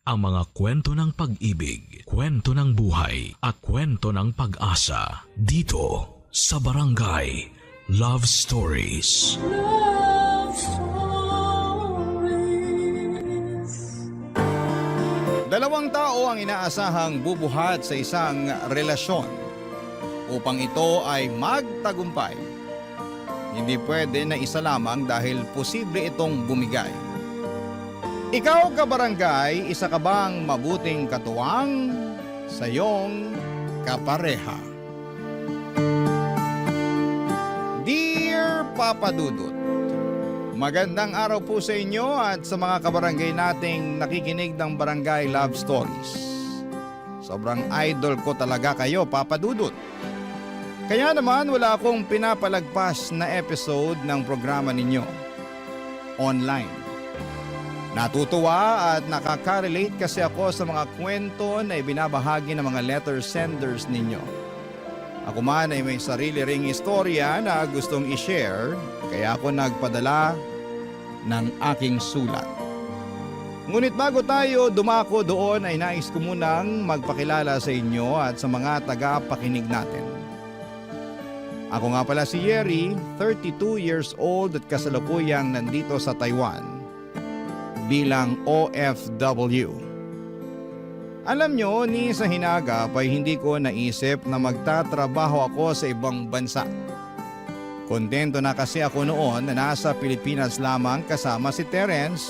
ang mga kwento ng pag-ibig, kwento ng buhay at kwento ng pag-asa dito sa Barangay Love Stories. Love Stories. Dalawang tao ang inaasahang bubuhat sa isang relasyon upang ito ay magtagumpay. Hindi pwede na isa lamang dahil posible itong bumigay. Ikaw kabarangay, isa ka bang mabuting katuwang sa iyong kapareha? Dear Papa Dudut, magandang araw po sa inyo at sa mga kabarangay nating nakikinig ng Barangay Love Stories. Sobrang idol ko talaga kayo, Papa Dudut. Kaya naman wala akong pinapalagpas na episode ng programa ninyo online. Natutuwa at nakaka-relate kasi ako sa mga kwento na ibinabahagi ng mga letter senders ninyo. Ako man ay may sarili ring istorya na gustong i-share, kaya ako nagpadala ng aking sulat. Ngunit bago tayo dumako doon ay nais ko munang magpakilala sa inyo at sa mga taga-pakinig natin. Ako nga pala si Yeri, 32 years old at kasalukuyang nandito sa Taiwan bilang OFW. Alam nyo, ni sa hinagap ay hindi ko naisip na magtatrabaho ako sa ibang bansa. Kontento na kasi ako noon na nasa Pilipinas lamang kasama si Terence,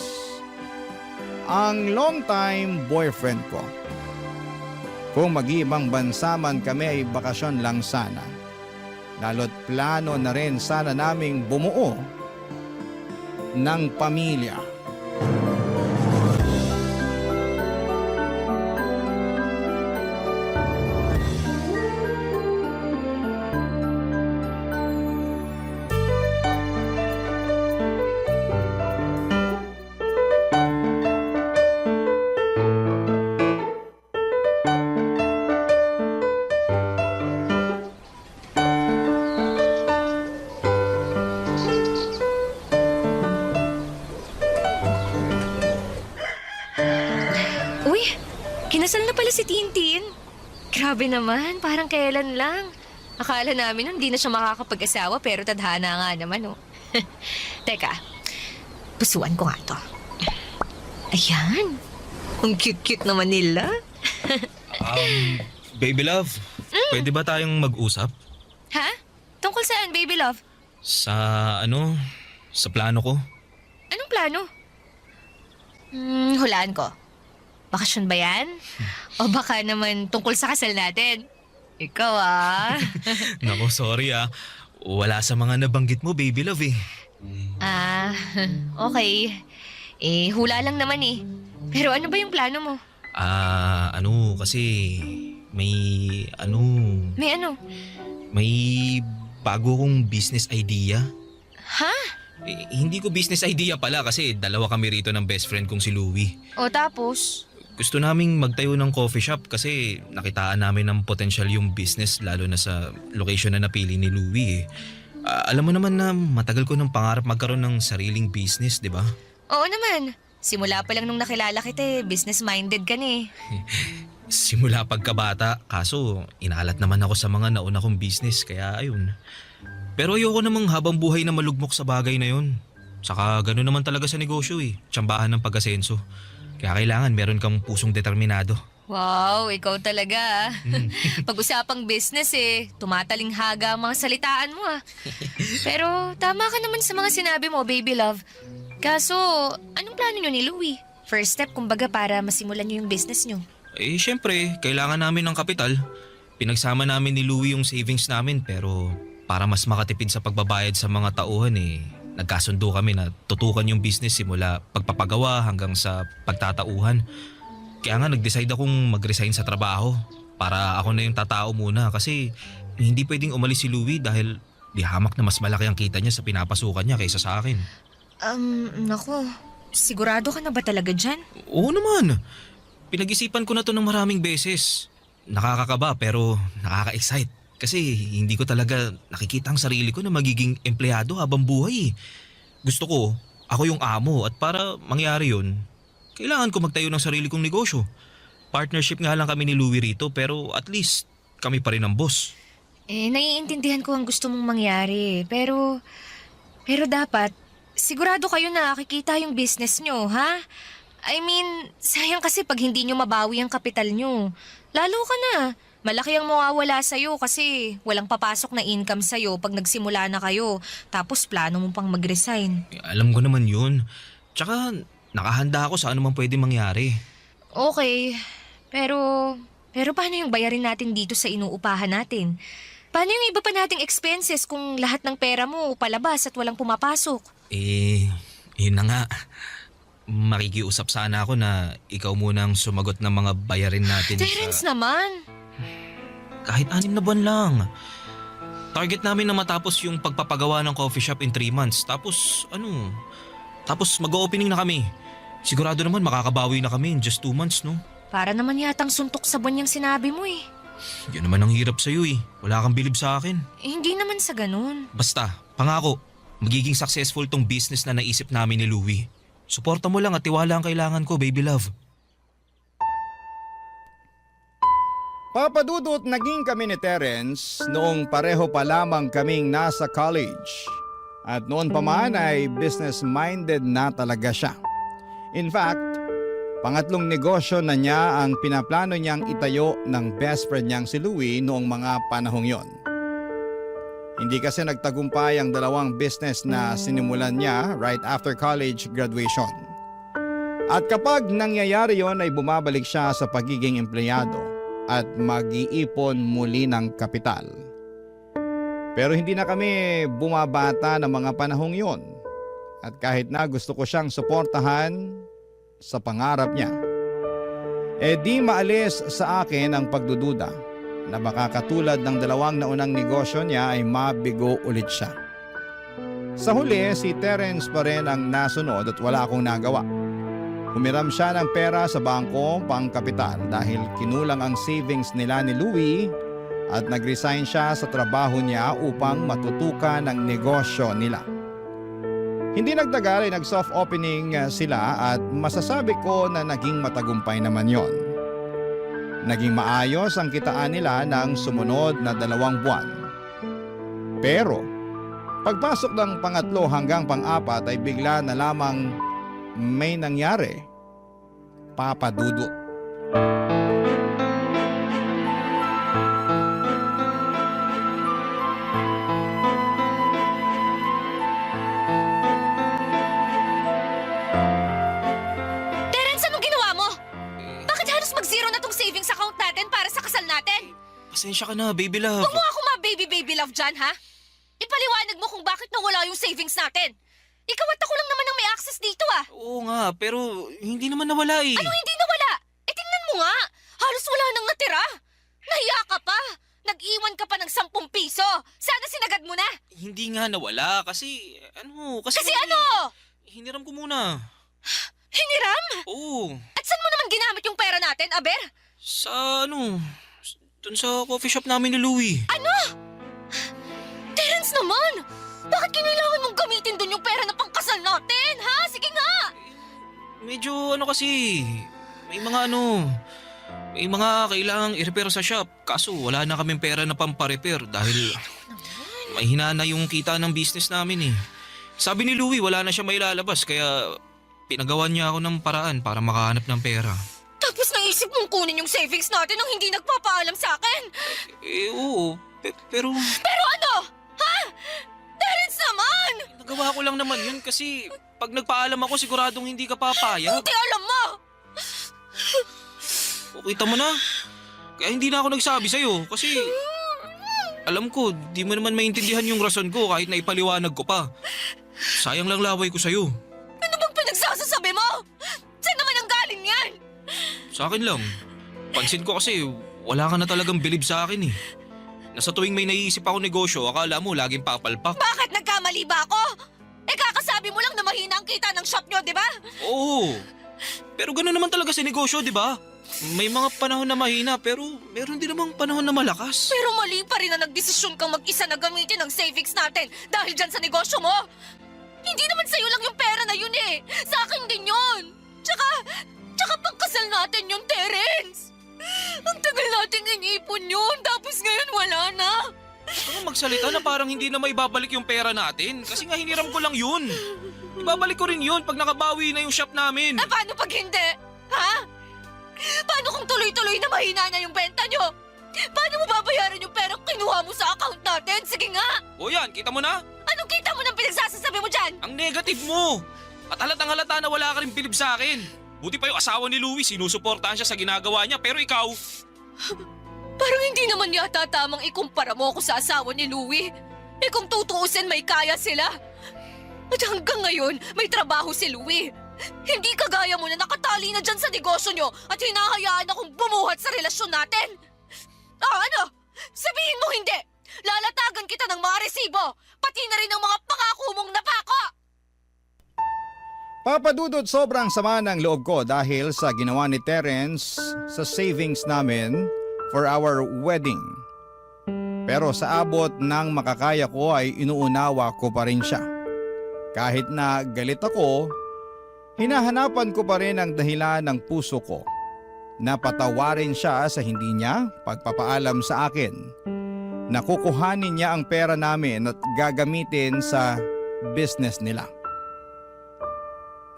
ang long-time boyfriend ko. Kung mag-iibang bansa man kami ay bakasyon lang sana. Lalo't plano na rin sana naming bumuo ng pamilya. Kinasal na pala si Tintin. Grabe naman, parang kailan lang. Akala namin hindi na siya makakapag-asawa pero tadhana nga naman, oh. Teka, pusuan ko nga to. Ayan, ang cute-cute naman nila. Baby love, pwede ba tayong mag-usap? Ha? Tungkol saan, baby love? Sa sa plano ko. Anong plano? Hulaan ko. Bakasyon ba yan? O baka naman tungkol sa kasal natin? Ikaw Nako, sorry Wala sa mga nabanggit mo, baby love eh. Okay. Hula lang naman eh. Pero ano ba yung plano mo? Kasi may May ano? may bago kong business idea. Ha? Hindi ko business idea pala kasi dalawa kami rito ng best friend kong si Louie. O tapos? Gusto naming magtayo ng coffee shop kasi nakitaan namin ng potential yung business lalo na sa location na napili ni Louie. Alam mo naman na matagal ko ng pangarap magkaroon ng sariling business, di ba? Oo naman. Simula pa lang nung nakilala kita business-minded ka na eh. Simula pagkabata, kaso inalat naman ako sa mga nauna kong business kaya ayun. Pero ayoko namang habang buhay na malugmok sa bagay na yun. Saka gano'n naman talaga sa negosyo tsambahan ng pag-asenso. Kaya kailangan meron kang pusong determinado. Wow, ikaw talaga Pag-usapang business tumatalinghaga ang mga salitaan mo Pero tama ka naman sa mga sinabi mo, baby love. Kaso, anong plano nyo ni Louie? First step kumbaga para masimulan nyo yung business nyo. Syempre, kailangan namin ng kapital. Pinagsama namin ni Louie yung savings namin pero para mas makatipid sa pagbabayad sa mga tauhan nagkasundo kami na tutukan yung business simula pagpapagawa hanggang sa pagtatauhan. Kaya nga nag-decide akong mag-resign sa trabaho para ako na yung tatao muna kasi hindi pwedeng umalis si Louie dahil di hamak na mas malaki ang kita niya sa pinapasukan niya kaysa sa akin. Nako, sigurado ka na ba talaga dyan? Oo naman. Pinag-isipan ko na to ng maraming beses. Nakakakaba pero nakaka-excite. Kasi hindi ko talaga nakikita ang sarili ko na magiging empleyado habang buhay. Gusto ko, ako yung amo at para mangyari yun, kailangan ko magtayo ng sarili kong negosyo. Partnership nga lang kami ni Louie rito pero at least kami pa rin ang boss. Naiintindihan ko ang gusto mong mangyari. Pero dapat, sigurado kayo na kikita yung business nyo, ha? I mean, sayang kasi pag hindi nyo mabawi ang kapital nyo. Lalo ka na. Malaki ang mawawala sa'yo kasi walang papasok na income sa'yo pag nagsimula na kayo. Tapos plano mo pang mag-resign. Alam ko naman yun. Tsaka nakahanda ako sa anumang pwede mangyari. Okay, pero paano yung bayarin natin dito sa inuupahan natin? Paano yung iba pa nating expenses kung lahat ng pera mo palabas at walang pumapasok? Yun na nga. Makikiusap sana ako na ikaw munang sumagot ng mga bayarin natin Terence sa... naman! Kahit 6 na buwan lang. Target namin na matapos yung pagpapagawa ng coffee shop in 3 months. Tapos mag-opening na kami. Sigurado naman makakabawi na kami in just 2 months, no? Para naman yatang suntok sa buwan yung sinabi mo eh. Yun naman ang hirap sa'yo eh. Wala kang bilib sa akin. Hindi naman sa ganun. Basta, pangako, magiging successful tong business na naisip namin ni Louie. Suporta mo lang at tiwala ang kailangan ko, baby love. Papadudot naging kami ni Terence noong pareho pa lamang kaming nasa college. At noon pa man ay business-minded na talaga siya. In fact, pangatlong negosyo na niya ang pinaplano niyang itayo ng best friend niyang si Louie noong mga panahong yon. Hindi kasi nagtagumpay ang dalawang business na sinimulan niya right after college graduation. At kapag nangyayari yon ay bumabalik siya sa pagiging empleyado at mag-iipon muli ng kapital. Pero hindi na kami bumabata ng mga panahong yon. At kahit na gusto ko siyang suportahan sa pangarap niya, di maalis sa akin ang pagdududa na baka katulad ng dalawang naunang negosyo niya ay mabigo ulit siya. Sa huli, si Terence pa rin ang nasunod at wala akong nagawa. Humiram siya ng pera sa bangko pang kapital dahil kinulang ang savings nila ni Louie at nag-resign siya sa trabaho niya upang matutukan ang negosyo nila. Hindi nagtagal ay nag-soft opening sila at masasabi ko na naging matagumpay naman yon. Naging maayos ang kitaan nila ng sumunod na 2 buwan. Pero pagpasok ng pangatlo hanggang pang-4 ay bigla na lamang may nangyari. Papadudot. Terence, anong ginawa mo? Bakit halos mag-zero na tong savings account natin para sa kasal natin? Pasensya ka na, baby love. Huwag mo ako ma-baby love dyan, ha? Ipaliwanag mo kung bakit nawala yung savings natin. Ikaw at ako lang naman ang may access dito, ah. Oo nga, pero hindi naman nawala eh. Ano hindi nawala? Tingnan mo nga. Halos wala nang natira. Nahiya ka pa. Nag-iwan ka pa ng 10 piso. Sana sinagad mo na. Hindi nga nawala kasi Kasi ano? Hiniram ko muna. Hiniram? Oo. At saan mo naman ginamit yung pera natin, Aber? Sa dun sa coffee shop namin ni Louie. Terence naman! Bakit kinailangan mong gamitin dun yung pera na pangkasal natin, ha? Sige nga! Medyo kasi, may mga kailangang i-repair sa shop. Kaso wala na kaming pera na pampa-repair dahil may hinana yung kita ng business namin eh. Sabi ni Louie wala na siya mailalabas kaya pinagawan niya ako ng paraan para makahanap ng pera. Tapos naisip mong kunin yung savings natin nang hindi nagpapaalam sa akin. Oo, pero... Pero ano? Ha? Terence naman! Nagawa ko lang naman yun kasi pag nagpaalam ako siguradong hindi ka papayag. Hindi alam mo! O kita mo na. Kaya hindi na ako nagsabi sa'yo kasi alam ko di mo naman maintindihan yung rason ko kahit na ipaliwanag ko pa. Sayang lang laway ko sa'yo. Ano bang pinagsasasabi mo? Saan naman ang galing yan? Sa akin lang. Pansin ko kasi wala ka na talagang bilib sa akin eh. Nasa tuwing may naiisip ako negosyo, akala mo laging papalpak. Bakit nagkamali ba ako? Kakasabi mo lang na mahina ang kita ng shop nyo, di ba? Oo. Pero gano'n naman talaga sa negosyo, di ba? May mga panahon na mahina pero meron din namang panahon na malakas. Pero mali pa rin na nagdesisyon kang mag-isa na gamitin ang savings natin dahil dyan sa negosyo mo. Hindi naman sa'yo lang yung pera na yun eh. Sa akin din yun. Tsaka pagkasal natin yung Terence! Ang tagal nating inipon yun, tapos ngayon wala na. Ano magsalita na parang hindi na maibabalik yung pera natin? Kasi nga hiniram ko lang yun. Ibabalik ko rin yun pag nakabawi na yung shop namin. Paano pag hindi? Ha? Paano kung tuloy-tuloy na mahina na yung benta nyo? Paano mo babayaran yung perang kinuha mo sa account natin? Sige nga! O yan, kita mo na? Anong kita mo ng pinagsasasabi mo dyan? Ang negative mo. At halatang halata na wala ka rin bilib sa akin. Buti pa yung asawa ni Louie, sinusuportahan siya sa ginagawa niya. Pero ikaw, Parang hindi naman yata tamang ikumpara mo ako sa asawa ni Louie. Eh kung tutuusin may kaya sila. At hanggang ngayon, may trabaho si Louie. Hindi kagaya mo na nakatali na dyan sa negosyo nyo at hinahayaan akong bumuhat sa relasyon natin. Ano? Sabihin mo hindi! Lalatagan kita ng mga resibo, pati na rin ng mga pangako mong napako! Papa Dudut, sobrang sama ng loob ko dahil sa ginawa ni Terence sa savings namin for our wedding. Pero sa abot ng makakaya ko ay inuunawa ko pa rin siya. Kahit na galit ako, hinahanapan ko pa rin ang dahilan ng puso ko na patawarin siya sa hindi niya pagpapaalam sa akin na kukuhanin niya ang pera namin at gagamitin sa business nila.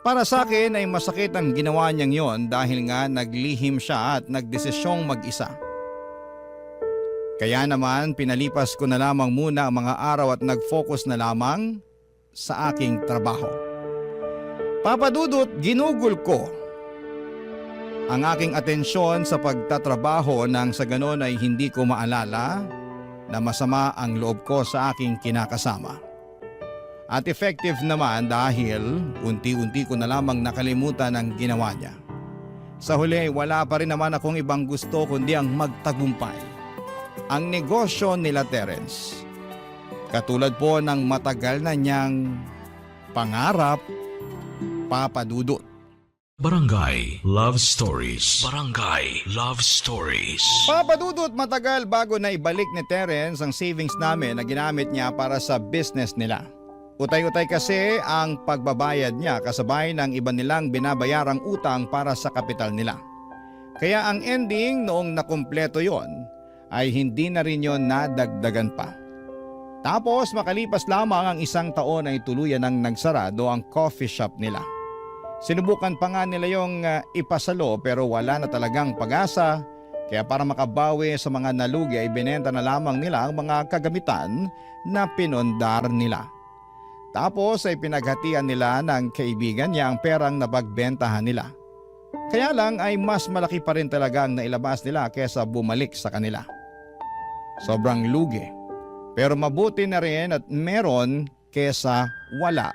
Para sa akin ay masakit ang ginawa niyang yon dahil nga naglihim siya at nagdesisyong mag-isa. Kaya naman pinalipas ko na lamang muna ang mga araw at nag-focus na lamang sa aking trabaho. Papa Dudut, ginugol ko ang aking atensyon sa pagtatrabaho nang sa ganon ay hindi ko maalala na masama ang loob ko sa aking kinakasama. At effective naman dahil unti-unti ko na lamang nakalimutan ang ginawa niya. Sa huli, wala pa rin naman akong ibang gusto kundi ang magtagumpay. Ang negosyo nila Terence. Katulad po ng matagal na niyang pangarap, Papa Dudut. Barangay Love Stories. Barangay Love Stories. Papa Dudut, matagal bago na ibalik ni Terence ang savings namin na ginamit niya para sa business nila. Utay-utay kasi ang pagbabayad niya kasabay ng iba nilang binabayarang utang para sa kapital nila. Kaya ang ending noong nakumpleto yon ay hindi na rin yon nadagdagan pa. Tapos makalipas lamang ang 1 taon ay tuluyan ng nagsarado ang coffee shop nila. Sinubukan pa nga nila yung ipasalo pero wala na talagang pag-asa. Kaya para makabawi sa mga nalugi ay binenta na lamang nila ang mga kagamitan na pinondar nila. Tapos ay pinaghatian nila ng kaibigan niya ang perang napagbentahan nila. Kaya lang ay mas malaki pa rin talaga ang nailabas nila kesa bumalik sa kanila. Sobrang lugi. Pero mabuti na rin at meron kesa wala,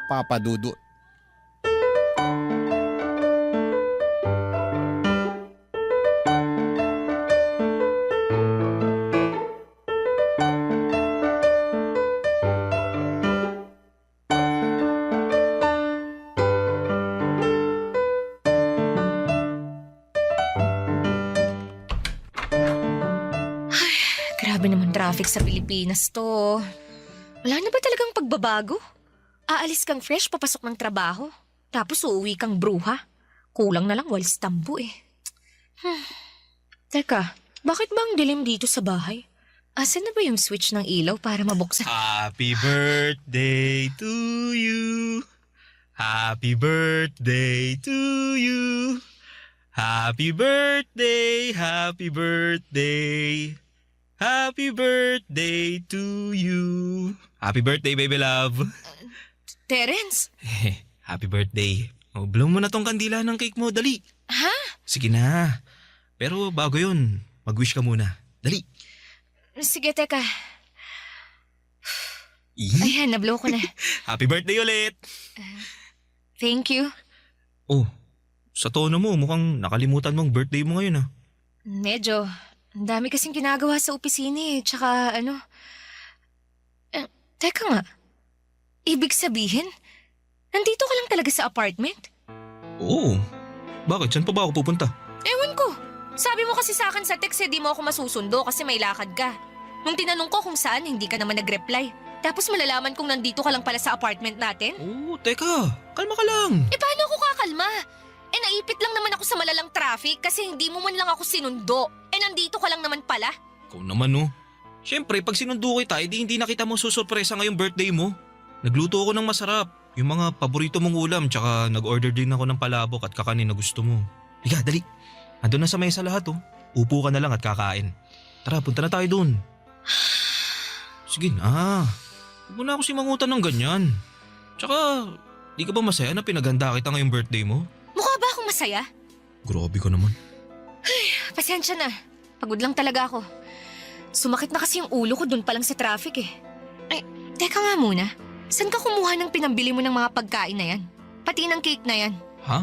Papa Dudut. Grabe naman traffic sa Pilipinas to. Wala na ba talagang pagbabago? Aalis kang fresh papasok ng trabaho, tapos uuwi kang bruha. Kulang na lang walis tambo eh. Teka, bakit ba ang dilim dito sa bahay? Asan na ba yung switch ng ilaw para mabuksan? Happy birthday to you. Happy birthday to you. Happy birthday, happy birthday. Happy birthday to you. Happy birthday, baby love. Terence? Happy birthday. Oh, blow mo na tong kandila ng cake mo, dali. Ha? Sige na. Pero bago yun, mag-wish ka muna. Dali. Sige, teka. Eh? Ayan, nablow ko na. Happy birthday ulit. Thank you. Oh, sa tono mo, mukhang nakalimutan mong birthday mo ngayon ah. Medyo. Ang dami kasing ginagawa sa opisina eh. Tsaka ano... teka nga. Ibig sabihin, nandito ka lang talaga sa apartment? Oo. Bakit? Saan pa ba ako pupunta? Ewan ko. Sabi mo kasi sa akin sa text eh, di mo ako masusundo kasi may lakad ka. Nung tinanong ko kung saan, hindi ka naman nag-reply. Tapos malalaman kong nandito ka lang pala sa apartment natin? Oo, teka. Kalma ka lang. Eh paano ako kakalma? Eh naipit lang naman ako sa malalang traffic kasi hindi mo man lang ako sinundo. Eh nandito ka lang naman pala. Ikaw naman no. Siyempre, pag sinundo kita, edi hindi na kita mo susurpresa ngayong birthday mo. Nagluto ako ng masarap. Yung mga paborito mong ulam, tsaka nag-order din ako ng palabok at kakanin na gusto mo. Liga, dali. Andun na sa mesa lahat oh. Upo ka na lang at kakain. Tara, punta na tayo dun. Sige na. Huwag mo na ako simangutan ng ganyan. Tsaka, di ka ba masaya na pinaganda kita ngayong birthday mo? Mukha ba akong masaya? Grabe ka naman. Pasensya na. Pagod lang talaga ako. Sumakit na kasi yung ulo ko dun pa lang sa traffic eh. Ay, teka nga muna. Saan ka kumuha ng pinambili mo ng mga pagkain na yan? Pati ng cake na yan. Ha?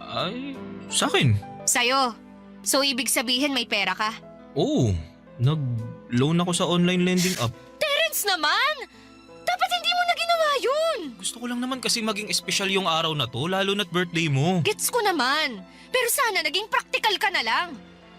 Ay, sa akin. Sa'yo. So ibig sabihin may pera ka? Oo, nag-loan ako sa online lending app. Terence naman! Dapat hindi mo na ginawa yun! Gusto ko lang naman kasi maging espesyal yung araw na to, lalo na't birthday mo. Gets ko naman. Pero sana naging practical ka na lang.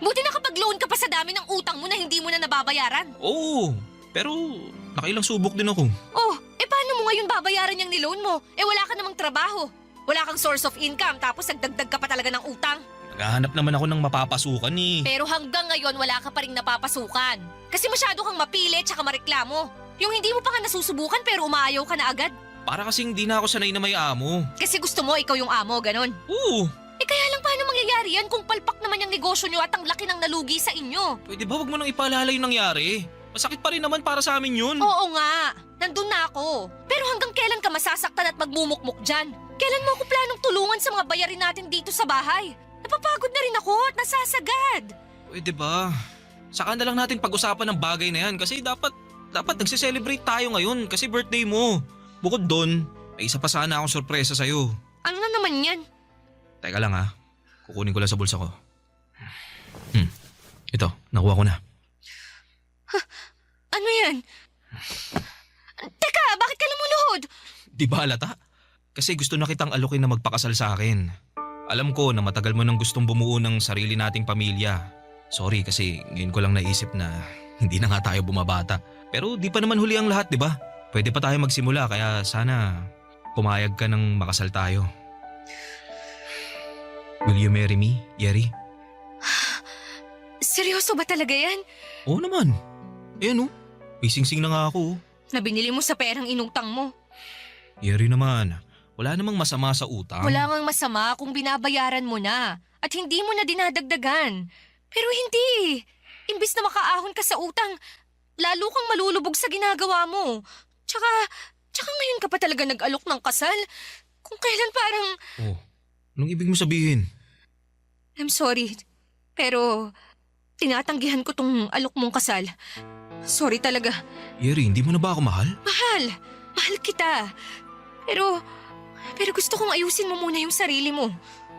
Buti nakapag-loan ka pa sa dami ng utang mo na hindi mo na nababayaran. Oo, pero nakailang subok din ako. Oh, paano mo ngayon babayaran yung niloan mo? Wala ka namang trabaho. Wala kang source of income tapos nagdagdag ka pa talaga ng utang. Naghahanap naman ako ng mapapasukan eh. Pero hanggang ngayon wala ka pa rin napapasukan. Kasi masyado kang mapili tsaka mareklamo. Yung hindi mo pa nga nasusubukan pero umaayaw ka na agad. Para kasing di na ako sanay na may amo. Kasi gusto mo ikaw yung amo, ganon. Oo, Kaya lang paano mangyayari yan kung palpak naman yung negosyo nyo at ang laki ng nalugi sa inyo? pwede ba wag mo nang ipaalala yung nangyari? Masakit pa rin naman para sa amin yun. Oo nga, nandun na ako. Pero hanggang kailan ka masasaktan at magmumukmuk dyan? Kailan mo ako planong tulungan sa mga bayarin natin dito sa bahay? Napapagod na rin ako at nasasagad. Pwede ba? Saka na lang natin pag-usapan ng bagay na yan kasi dapat nagse-celebrate tayo ngayon kasi birthday mo. Bukod doon, may isa pa sana akong sorpresa sa'yo. Ano na naman yan? Teka lang ha, kukunin ko lang sa bulsa ko. Ito, nakuha ko na. Ano yan? Teka, bakit ka lumuluhod? Di ba halata? Kasi gusto na kitang alokin na magpakasal sa akin. Alam ko na matagal mo nang gustong bumuo ng sarili nating pamilya. Sorry kasi ngayon ko lang naisip na hindi na nga tayo bumabata. Pero di pa naman huli ang lahat, di ba? Pwede pa tayo magsimula kaya sana pumayag ka ng makasal tayo. Will you marry me, Yeri? Seryoso ba talaga yan? Oo naman. Ayan oh, may singsing na nga ako. Na binili mo sa perang inutang mo. Yeri naman, wala namang masama sa utang. Wala ngang masama kung binabayaran mo na at hindi mo na dinadagdagan. Pero hindi. Imbis na makaahon ka sa utang, lalo kang malulubog sa ginagawa mo. Tsaka ngayon ka pa talaga nag-alok ng kasal. Kung kailan parang... Oh, anong ibig mo sabihin? I'm sorry, pero tinatanggihan ko tong alok mong kasal. Sorry talaga. Yeri, hindi mo na ba ako mahal? Mahal kita. Pero gusto kong ayusin mo muna yung sarili mo.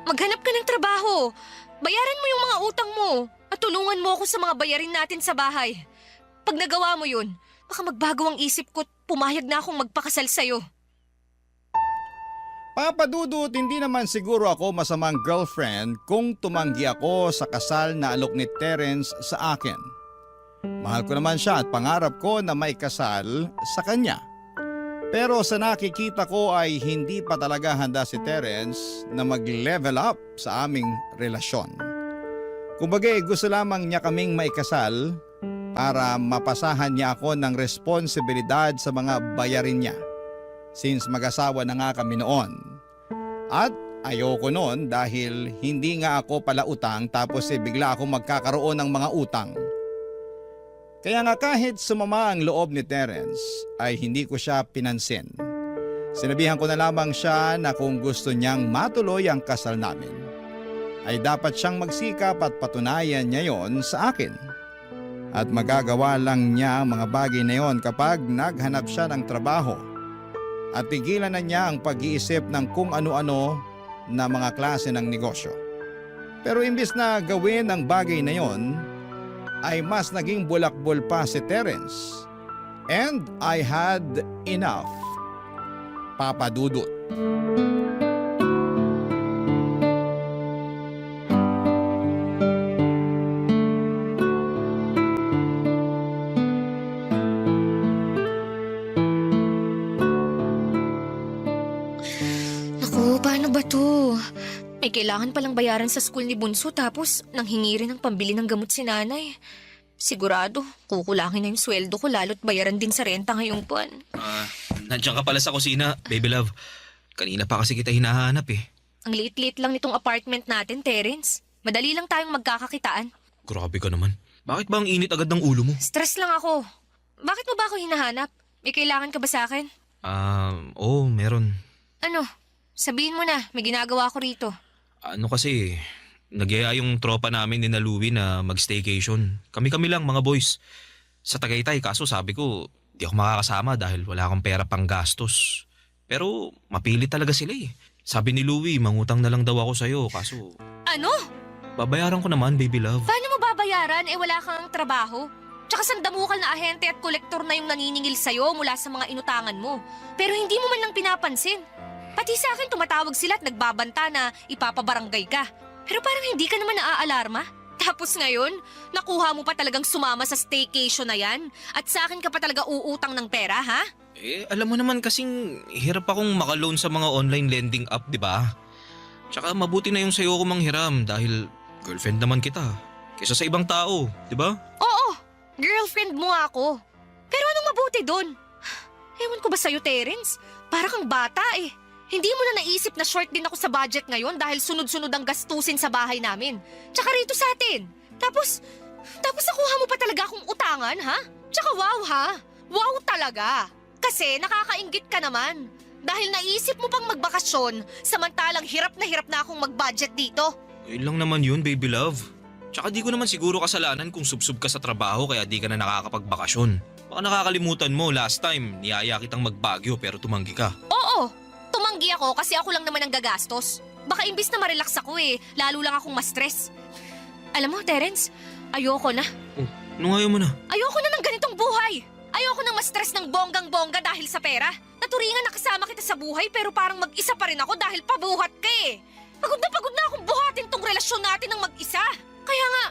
Maghanap ka ng trabaho. Bayaran mo yung mga utang mo at tulungan mo ako sa mga bayarin natin sa bahay. Pag nagawa mo yun, baka magbago ang isip ko at pumayag na akong magpakasal sa'yo. Papa Dudut, hindi naman siguro ako masamang girlfriend kung tumanggi ako sa kasal na alok ni Terence sa akin. Mahal ko naman siya at pangarap ko na may kasal sa kanya. Pero sa nakikita ko ay hindi pa talaga handa si Terence na mag-level up sa aming relasyon. Kumbaga gusto lamang niya kaming maikasal para mapasahan niya ako ng responsibilidad sa mga bayarin niya. Since mag-asawa na nga kami noon. At ayoko noon dahil hindi nga ako pala utang tapos bigla akong magkakaroon ng mga utang. Kaya nga kahit sumama ang loob ni Terence ay hindi ko siya pinansin. Sinabihan ko na lamang siya na kung gusto niyang matuloy ang kasal namin, ay dapat siyang magsikap at patunayan niya yon sa akin. At magagawa lang niya ang mga bagay na yon kapag naghanap siya ng trabaho. At tigilan na niya ang pag-iisip ng kung ano-ano na mga klase ng negosyo. Pero imbis na gawin ang bagay na yon, ay mas naging bulakbol pa si Terence. And I had enough. Papa Dudut. kailangan palang bayaran sa school ni Bunso tapos nanghingi rin ng pambili ng gamot si nanay. Sigurado, kukulangin na yung sweldo ko lalo't bayaran din sa renta ngayong buwan. Nandiyan ka pala sa kusina, baby love. Kanina pa kasi kita hinahanap eh. Ang liit-liit lang nitong apartment natin, Terence. Madali lang tayong magkakakitaan. Grabe ka naman. Bakit ba ang init agad ng ulo mo? Stress lang ako. Bakit mo ba ako hinahanap? May kailangan ka ba sa akin? Oo, meron. Ano? Sabihin mo na, may ginagawa ko rito. Ano kasi, nagyaya yung tropa namin ni Louie na mag-staycation. Kami-kami lang mga boys. Sa Tagaytay, kaso sabi ko, di ako makakasama dahil wala akong pera pang gastos. Pero mapili talaga sila eh. Sabi ni Louie, mangutang na lang daw ako sa'yo, kaso Ano? babayaran ko naman, baby love. Paano mo babayaran wala kang trabaho? Tsaka sandamukal na ahente at kolektor na yung naniningil sa'yo mula sa mga inutangan mo. Pero hindi mo man lang pinapansin. Pati sa akin tumatawag sila at nagbabanta na ipapabarangay ka. Pero parang hindi ka naman naaalarma. Tapos ngayon, nakuha mo pa talagang sumama sa staycation na yan? At sa akin ka pa talaga uutang ng pera, ha? Alam mo naman kasing hirap akong makaloan sa mga online lending app, di ba? Tsaka mabuti na yung sa'yo ko manghiram dahil girlfriend naman kita. Kesa sa ibang tao, di ba? Oo, girlfriend mo ako. Pero anong mabuti doon? Ewan ko ba sa'yo, Terence? Para kang bata eh. Hindi mo na naisip na short din ako sa budget ngayon dahil sunod-sunod ang gastusin sa bahay namin. Tsaka rito sa atin. Tapos nakuha mo pa talaga akong utangan, ha? Tsaka wow, ha? Wow talaga. Kasi nakakainggit ka naman. Dahil naisip mo pang magbakasyon samantalang hirap na akong mag-budget dito. Yun lang naman yun, baby love. Tsaka di ko naman siguro kasalanan kung subsub ka sa trabaho kaya di ka na nakakapagbakasyon. Baka nakakalimutan mo, last time, niyaya kitang mag-Baguio pero tumanggi ka. Oo, tumanggi ako kasi ako lang naman ang gagastos. Baka imbis na ma-relax ako lalo lang akong ma-stress. Alam mo, Terence, ayoko na. Nung ayaw mo na. Ayoko na ng ganitong buhay. Ayoko nang ma-stress ng bonggang-bongga dahil sa pera. Naturingan na kasama kita sa buhay pero parang mag-isa pa rin ako dahil pabuhat ka eh. Pagod na akong buhatin tong relasyon natin ng mag-isa. Kaya nga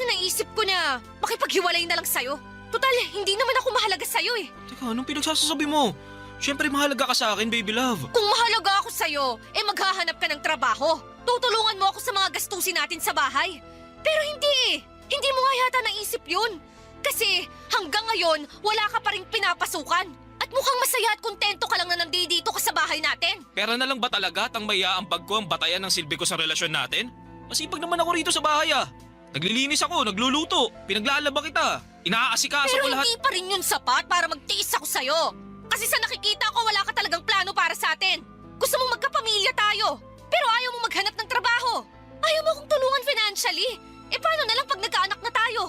naisip ko na makipaghiwalay na lang sa'yo. Total, hindi naman ako mahalaga sa'yo eh. Teka, anong pinagsasabi mo? Siyempre mahalaga ka sa akin, baby love. Kung mahalaga ako sa'yo, maghahanap ka ng trabaho. Tutulungan mo ako sa mga gastusin natin sa bahay. Pero hindi eh. Hindi mo nga yata naisip yun. Kasi hanggang ngayon, wala ka pa rin pinapasukan. At mukhang masaya at kontento ka lang na nandito ka sa bahay natin. Pera na lang ba talaga at ang maiaambag ko ang batayan ng silbi ko sa relasyon natin? Masipag naman ako rito sa bahay ah. Naglilinis ako, nagluluto, pinaglalaba kita, inaasikaso Pero ko lahat. hindi pa rin yun sapat para magtiis ako sa'yo. Kasi sa nakikita ko, wala ka talagang plano para sa atin. Gusto mong magkapamilya tayo. Pero ayaw mo maghanap ng trabaho. Ayaw mo akong tulungan financially. Paano na lang pag nagkaanak na tayo?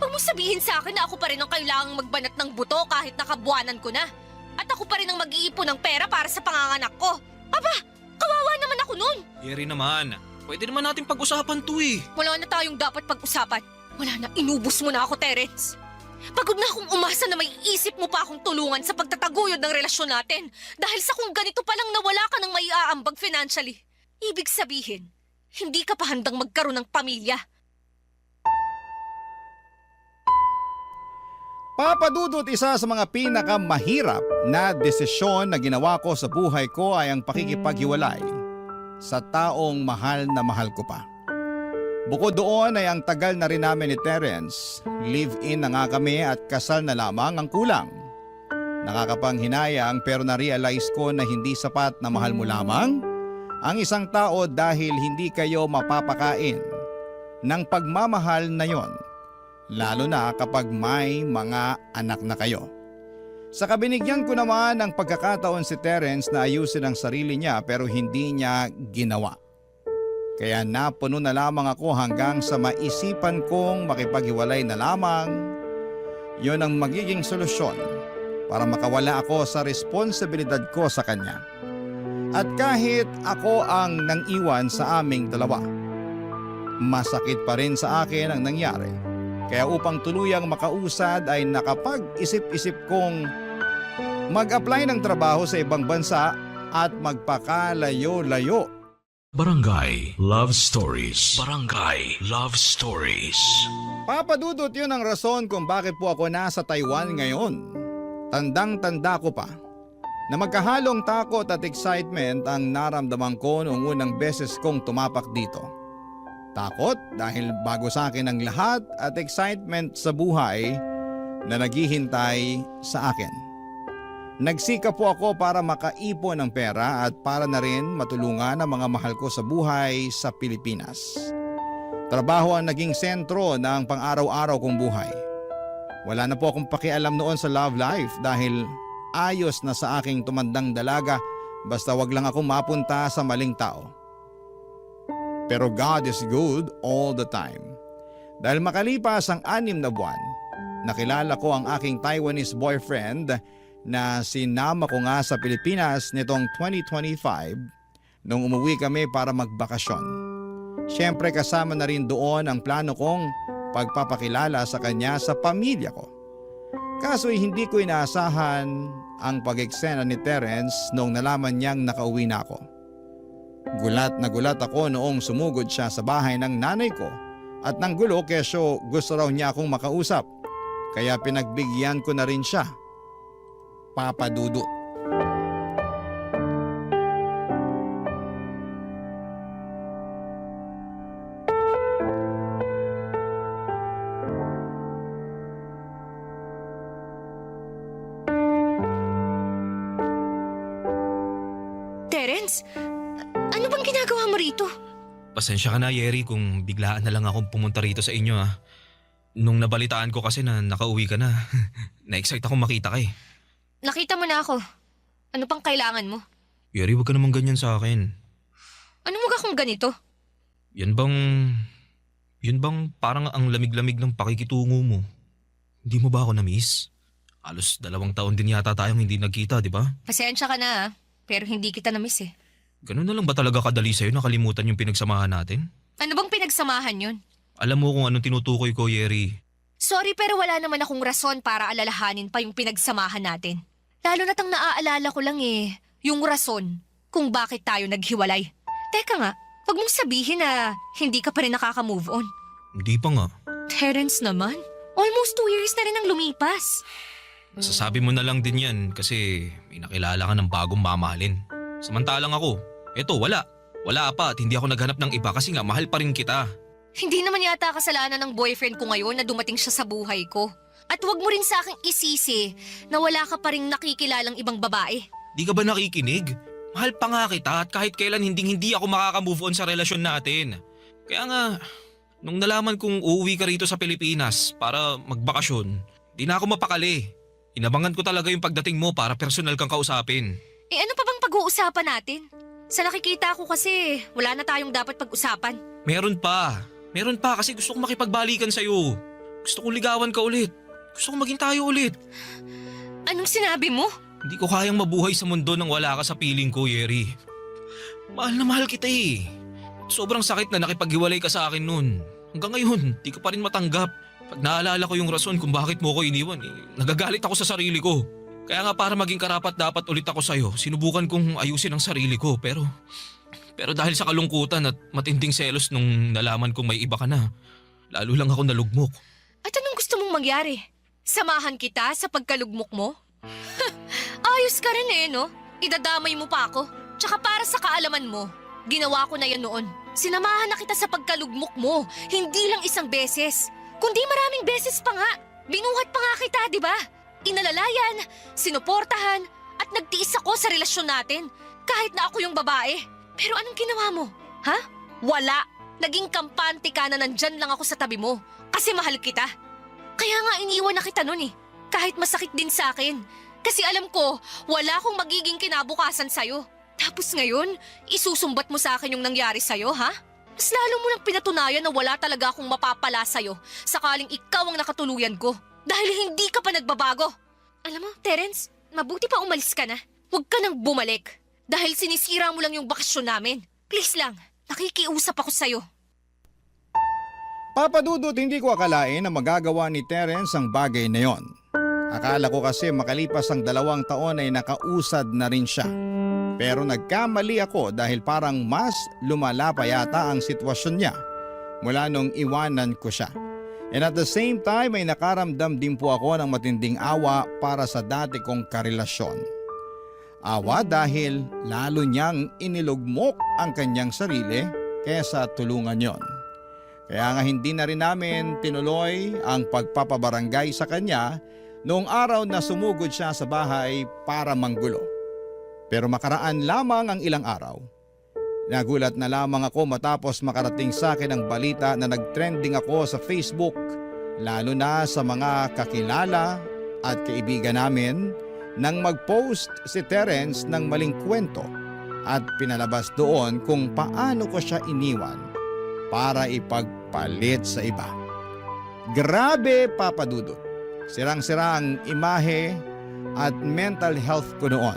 Huwag mo sabihin sa akin na ako pa rin ang kailangang magbanat ng buto kahit nakabuanan ko na. At ako pa rin ang mag-iipon ng pera para sa panganganak ko. Aba, kawawa naman ako nun. Yeri naman, pwede naman natin pag-usapan to eh. Wala na tayong dapat pag-usapan. Wala na, inubos mo na ako, Terence. Pagod na akong umasa na may isip mo pa akong tulungan sa pagtataguyod ng relasyon natin. Dahil sa kung ganito palang nawala ka ng maiaambag financially. Ibig sabihin, hindi ka pa handang magkaroon ng pamilya. Papadudot, isa sa mga pinakamahirap na desisyon na ginawa ko sa buhay ko ay ang pakikipaghiwalay sa taong mahal na mahal ko pa. Bukod doon ay ang tagal na rin namin ni Terence, live-in na nga kami at kasal na lamang ang kulang. Nakakapanghinayang pero na-realize ko na hindi sapat na mahal mo lamang ang isang tao dahil hindi kayo mapapakain ng pagmamahal na yon. Lalo na kapag may mga anak na kayo. Sa kabinigyan ko naman ng pagkakataon si Terence na ayusin ang sarili niya pero hindi niya ginawa. Kaya napuno na lamang ako hanggang sa maisipan kong makipaghiwalay na lamang. Yon ang magiging solusyon para makawala ako sa responsibilidad ko sa kanya. At kahit ako ang nang-iwan sa aming dalawa, masakit pa rin sa akin ang nangyari. Kaya upang tuluyang makausad ay nakapag-isip-isip kong mag-apply ng trabaho sa ibang bansa at magpakalayo-layo. Barangay Love Stories. Barangay Love Stories. Papadudot, yun ang rason kung bakit po ako nasa Taiwan ngayon. Tandang-tanda ko pa Na magkahalong takot at excitement ang naramdaman ko noong unang beses kong tumapak dito. Takot dahil bago sa akin ang lahat at excitement sa buhay na naghihintay sa akin. Nagsikap po ako para makaipon ng pera at para na rin matulungan ang mga mahal ko sa buhay sa Pilipinas. Trabaho ang naging sentro ng pang-araw-araw kong buhay. Wala na po akong pakialam noon sa love life dahil ayos na sa aking tumandang dalaga basta wag lang akong mapunta sa maling tao. Pero God is good all the time. Dahil makalipas ang 6 na buwan, nakilala ko ang aking Taiwanese boyfriend na sinama ko nga sa Pilipinas nitong 2025 nung umuwi kami para magbakasyon. Siyempre kasama na rin doon ang plano kong pagpapakilala sa kanya sa pamilya ko. Kaso'y hindi ko inaasahan ang pag-eksena ni Terence nung nalaman niyang nakauwi na ako. Gulat na gulat ako noong sumugod siya sa bahay ng nanay ko at nang gulo kesyo gusto raw niya akong makausap. Kaya pinagbigyan ko na rin siya. Papa Dudut. Terence, ano bang ginagawa mo rito? Pasensya ka na, Yeri, kung biglaan na lang akong pumunta rito sa inyo ha. Nung nabalitaan ko kasi na nakauwi ka na, na-excite akong makita ka eh. Nakita mo na ako. Ano pang kailangan mo? Yeri, wag ka naman ganyan sa akin. Ano mo akong ganito? Yan bang parang ang lamig-lamig ng pakikitungo mo? Hindi mo ba ako na-miss? Halos 2 taon din yata tayong hindi nagkita, di ba? Pasensya ka na pero hindi kita na-miss eh. Ganun na lang ba talaga kadali sa'yo nakalimutan yung pinagsamahan natin? Ano bang pinagsamahan yun? Alam mo kung anong tinutukoy ko, Yeri. Sorry pero wala naman akong rason para alalahanin pa yung pinagsamahan natin. Lalo na't ang naaalala ko lang yung rason kung bakit tayo naghiwalay. Teka nga, wag mong sabihin na hindi ka pa rin nakaka-move on. Hindi pa nga. Terence naman, almost 2 years na rin ang lumipas. Sasabi mo na lang din yan kasi may nakilala ka ng bagong mamahalin. Samantalang ako, eto wala. Wala pa at hindi ako naghanap ng iba kasi nga mahal pa rin kita. Hindi naman yata kasalanan ng boyfriend ko ngayon na dumating siya sa buhay ko. At wag mo rin sa akin isisi na wala ka pa rin nakikilalang ibang babae. Di ka ba nakikinig? Mahal pa nga kita at kahit kailan hindi ako makaka-move on sa relasyon natin. Kaya nga, nung nalaman kong uuwi ka rito sa Pilipinas para magbakasyon, di na ako mapakali. Inabangan ko talaga yung pagdating mo para personal kang kausapin. Ano pa bang pag-uusapan natin? Sa nakikita ko kasi, wala na tayong dapat pag-usapan. Meron pa kasi gusto kong makipagbalikan sa'yo. Gusto kong ligawan ka ulit. Gusto kong maging tayo ulit. Anong sinabi mo? Hindi ko kayang mabuhay sa mundo nang wala ka sa piling ko, Yeri. Mahal na mahal kita eh. Sobrang sakit na nakipaghiwalay ka sa akin nun. Hanggang ngayon, di ko pa rin matanggap. Pag naalala ko yung rason kung bakit mo ko iniwan, nagagalit ako sa sarili ko. Kaya nga para maging karapat dapat ulit ako sa'yo, sinubukan kong ayusin ang sarili ko pero dahil sa kalungkutan at matinding selos nung nalaman kong may iba ka na, lalo lang ako nalugmok. At anong gusto mong mangyari? Samahan kita sa pagkalugmok mo? Ayos ka rin no? Idadamay mo pa ako. Tsaka para sa kaalaman mo, ginawa ko na yan noon. Sinamahan na kita sa pagkalugmok mo, hindi lang isang beses. Kundi maraming beses pa nga. Binuhat pa nga kita, di ba? Inalalayan, sinuportahan, at nagtiis ako sa relasyon natin. Kahit na ako yung babae. Pero anong ginawa mo? Ha? Wala. Naging kampante ka na nandyan lang ako sa tabi mo. Kasi mahal kita. Kaya nga iniwan na kita nun Kahit masakit din sa akin. Kasi alam ko, wala akong magiging kinabukasan sa'yo. Tapos ngayon, isusumbat mo sa akin yung nangyari sa'yo, ha? Mas lalo mo lang pinatunayan na wala talaga akong mapapala sa'yo sakaling ikaw ang nakatuluyan ko. Dahil hindi ka pa nagbabago. Alam mo, Terence, mabuti pa umalis ka na. Huwag ka nang bumalik. Dahil sinisira mo lang yung bakasyon namin. Please lang, nakikiusap ako sa'yo. Papa Dudut, hindi ko akalain na magagawa ni Terence ang bagay na yon. Akala ko kasi makalipas ang 2 taon ay nakausad na rin siya. Pero nagkamali ako dahil parang mas lumala pa yata ang sitwasyon niya mula nung iwanan ko siya. And at the same time ay nakaramdam din po ako ng matinding awa para sa dati kong karelasyon. Awa dahil lalo niyang inilugmok ang kanyang sarili kaysa tulungan yon. Kaya nga hindi na rin namin tinuloy ang pagpapabarangay sa kanya noong araw na sumugod siya sa bahay para manggulo. Pero makaraan lamang ang ilang araw. Nagulat na lamang ako matapos makarating sa akin ang balita na nagtrending ako sa Facebook, lalo na sa mga kakilala at kaibigan namin, nang mag-post si Terence ng maling kwento at pinalabas doon kung paano ko siya iniwan para ipagpalit sa iba. Grabe, Papa Dudut. Sirang-sira ang imahe at mental health ko noon.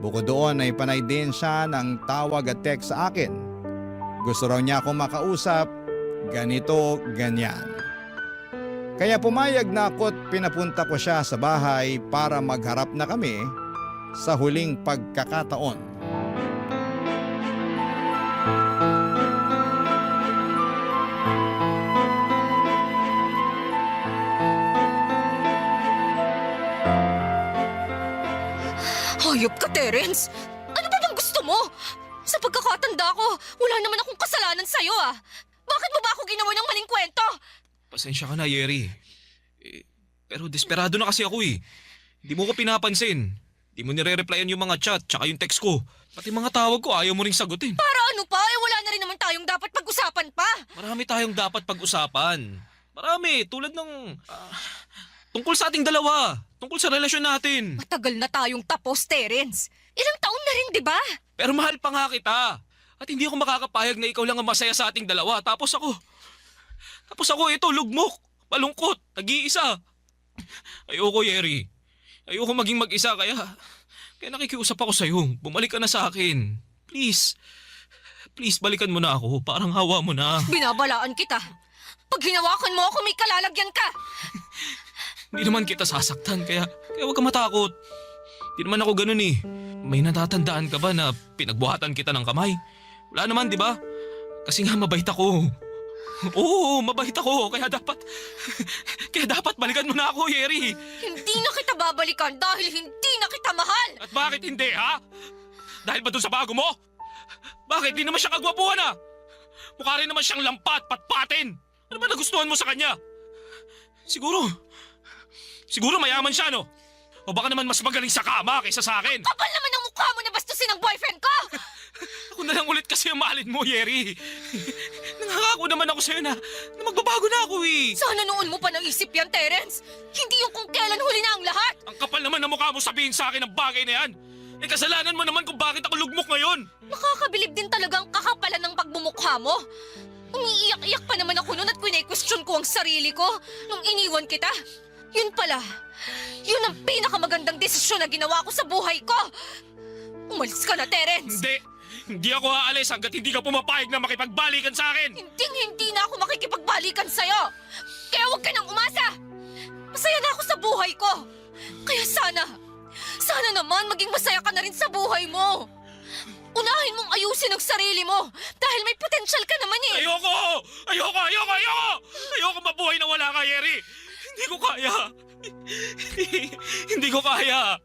Bukod doon ay panay din siya ng tawag at text sa akin. Gusto raw niya akong makausap, ganito, ganyan. Kaya pumayag na ako't pinapunta ko siya sa bahay para magharap na kami sa huling pagkakataon. Hayop ka, Terence! Ano ba bang gusto mo? Sa pagkakatanda ko, wala naman akong kasalanan sa'yo ah. Bakit mo ba ako ginawa ng maling kwento? Pasensya ka na, Yeri. Pero desperado na kasi ako eh. Hindi mo ko pinapansin. Hindi mo nire-replyan yung mga chat tsaka yung text ko. Pati mga tawag ko ayaw mo ring sagutin. Para ano pa? Eh wala na rin naman tayong dapat pag-usapan pa. Marami tayong dapat pag-usapan. Marami, tulad ng... tungkol sa ating dalawa. Tungkol sa relasyon natin. Matagal na tayong tapos, Terence. Ilang taon na rin, di ba? Pero mahal pa nga kita. At hindi ako makakapayag na ikaw lang ang masaya sa ating dalawa. Tapos ako ito, lugmok, malungkot, nag-iisa. Ayoko, Yeri. Ayoko maging mag-isa kaya nakikiusap ako sa'yo. Bumalik ka na sa akin. Please. Please, balikan mo na ako. Parang hawa mo na. Binabalaan kita. Pag hinawakan mo ako, may kalalagyan ka. Hindi naman kita sasaktan kaya huwag ka matakot. Hindi naman ako ganun eh. May natatandaan ka ba na pinagbuhatan kita ng kamay? Wala naman, di ba? Kasi nga mabait ako. Oo, mabait ako. Kaya dapat balikan mo na ako, Yeri. Hindi na kita babalikan dahil hindi na kita mahal. At bakit hindi, ha? Dahil ba dun sa bago mo? Bakit? Di naman siya kagwapuhan, ha? Mukha rin naman siyang lampat, patpatin. Ano ba nagustuhan mo sa kanya? Siguro mayaman siya, no? O baka naman mas magaling sa kama kaysa sa akin. Kapal naman ang mukha mo na bastusin ang boyfriend ko! Ako na lang ulit kasi ang mahalin mo, Yeri. Nangangako naman ako sa'yo na magbabago na ako eh. Sana noon mo pa naisip yan, Terence. Hindi yung kung kailan huli na ang lahat. Ang kapal naman na mukha mo sabihin sa akin ang bagay na yan. Kasalanan mo naman kung bakit ako lugmok ngayon. Nakakabilib din talaga ang kakapalan ng pagbumukha mo. Umiiyak-iyak pa naman ako noon at kwine-question ko ang sarili ko nung iniwan kita. Yun pala, yun ang pinakamagandang desisyon na ginawa ko sa buhay ko. Umalis ka na, Terence. Hindi ako aalis hanggat hindi ka pumapayag na makipagbalikan sa akin. Hindi na ako makikipagbalikan sa'yo. Kaya huwag ka nang umasa. Masaya na ako sa buhay ko. Kaya sana naman maging masaya ka na rin sa buhay mo. Unahin mong ayusin ang sarili mo dahil may potensyal ka naman eh. Ayoko mabuhay na wala ka, Yeri. Hindi ko kaya. Hindi ko kaya.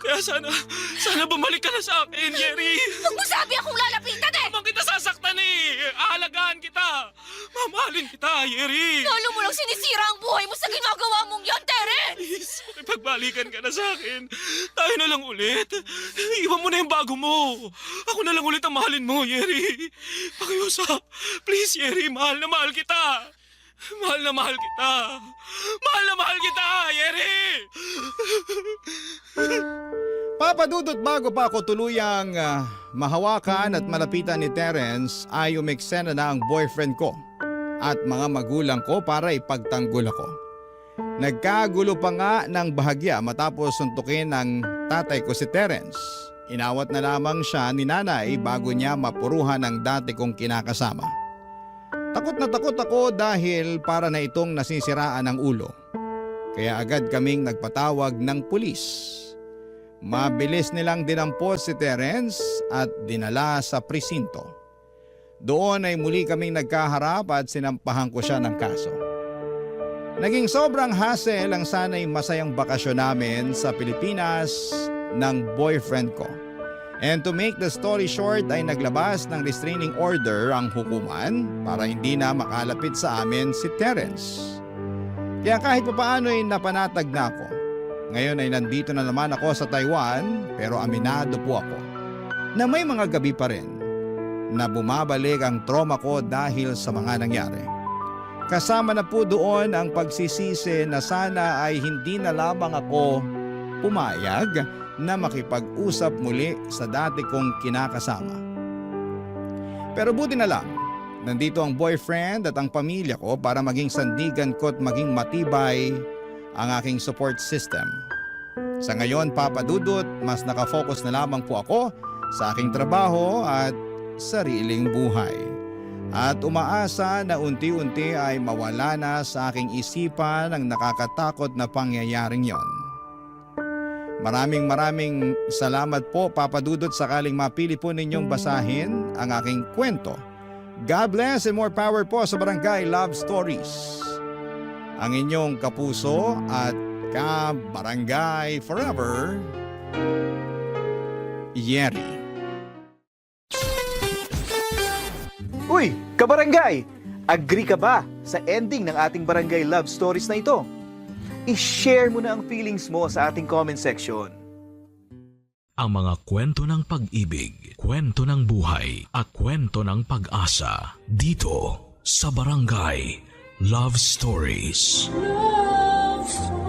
Kaya sana bumalik ka na sa akin, Yeri. Huwag mo sabi akong lalapitan eh! Huwag kita sasaktan eh. Aalagaan kita. Mamahalin kita, Yeri. Lalo mo lang sinisira ang buhay mo sa ginagawa mong yan, Terence! Please, makipagbalikan ka na sa akin. Tayo na lang ulit. Iwan mo na yung bago mo. Ako na lang ulit ang mahalin mo, Yeri. Pakiusap. Please, Yeri. Mahal na mahal kita. Mahal na mahal kita. Mahal na mahal kita, Yeri! Papa Dudut, bago pa ako tuluyang mahawakan at malapitan ni Terence ay umeksena na ang boyfriend ko at mga magulang ko para ipagtanggol ako. Nagkagulo pa nga ng bahagya matapos suntukin ng tatay ko si Terence. Inawat na lamang siya ni nanay bago niya mapuruhan ang dati kong kinakasama. Takot na takot ako dahil para na itong nasisiraan ng ulo. Kaya agad kaming nagpatawag ng pulis. Mabilis nilang dinampos si Terence at dinala sa presinto. Doon ay muli kaming nagkaharap at sinampahan ko siya ng kaso. Naging sobrang hassle ang sana'y masayang bakasyon namin sa Pilipinas ng boyfriend ko. And to make the story short ay naglabas ng restraining order ang hukuman para hindi na makalapit sa amin si Terence. Kaya kahit papaano ay napanatag na ako. Ngayon ay nandito na naman ako sa Taiwan pero aminado po ako na may mga gabi pa rin na bumabalik ang trauma ko dahil sa mga nangyari. Kasama na po doon ang pagsisisi na sana ay hindi na lamang ako pumayag na makipag-usap muli sa dati kong kinakasama. Pero buti na lang, nandito ang boyfriend at ang pamilya ko para maging sandigan ko at maging matibay ang aking support system. Sa ngayon, Papa Dudut, mas nakafocus na lamang po ako sa aking trabaho at sariling buhay. At umaasa na unti-unti ay mawala na sa aking isipan ang nakakatakot na pangyayaring yon. Maraming salamat po, Papa Dudut, sakaling mapili po ninyong basahin ang aking kwento. God bless and more power po sa Barangay Love Stories. Ang inyong kapuso at ka-barangay forever, Yeri. Uy, kabarangay! Agree ka ba sa ending ng ating Barangay Love Stories na ito? I-share mo na ang feelings mo sa ating comment section. Ang mga kwento ng pag-ibig, kwento ng buhay at kwento ng pag-asa dito sa Barangay Love Stories. Love Stories.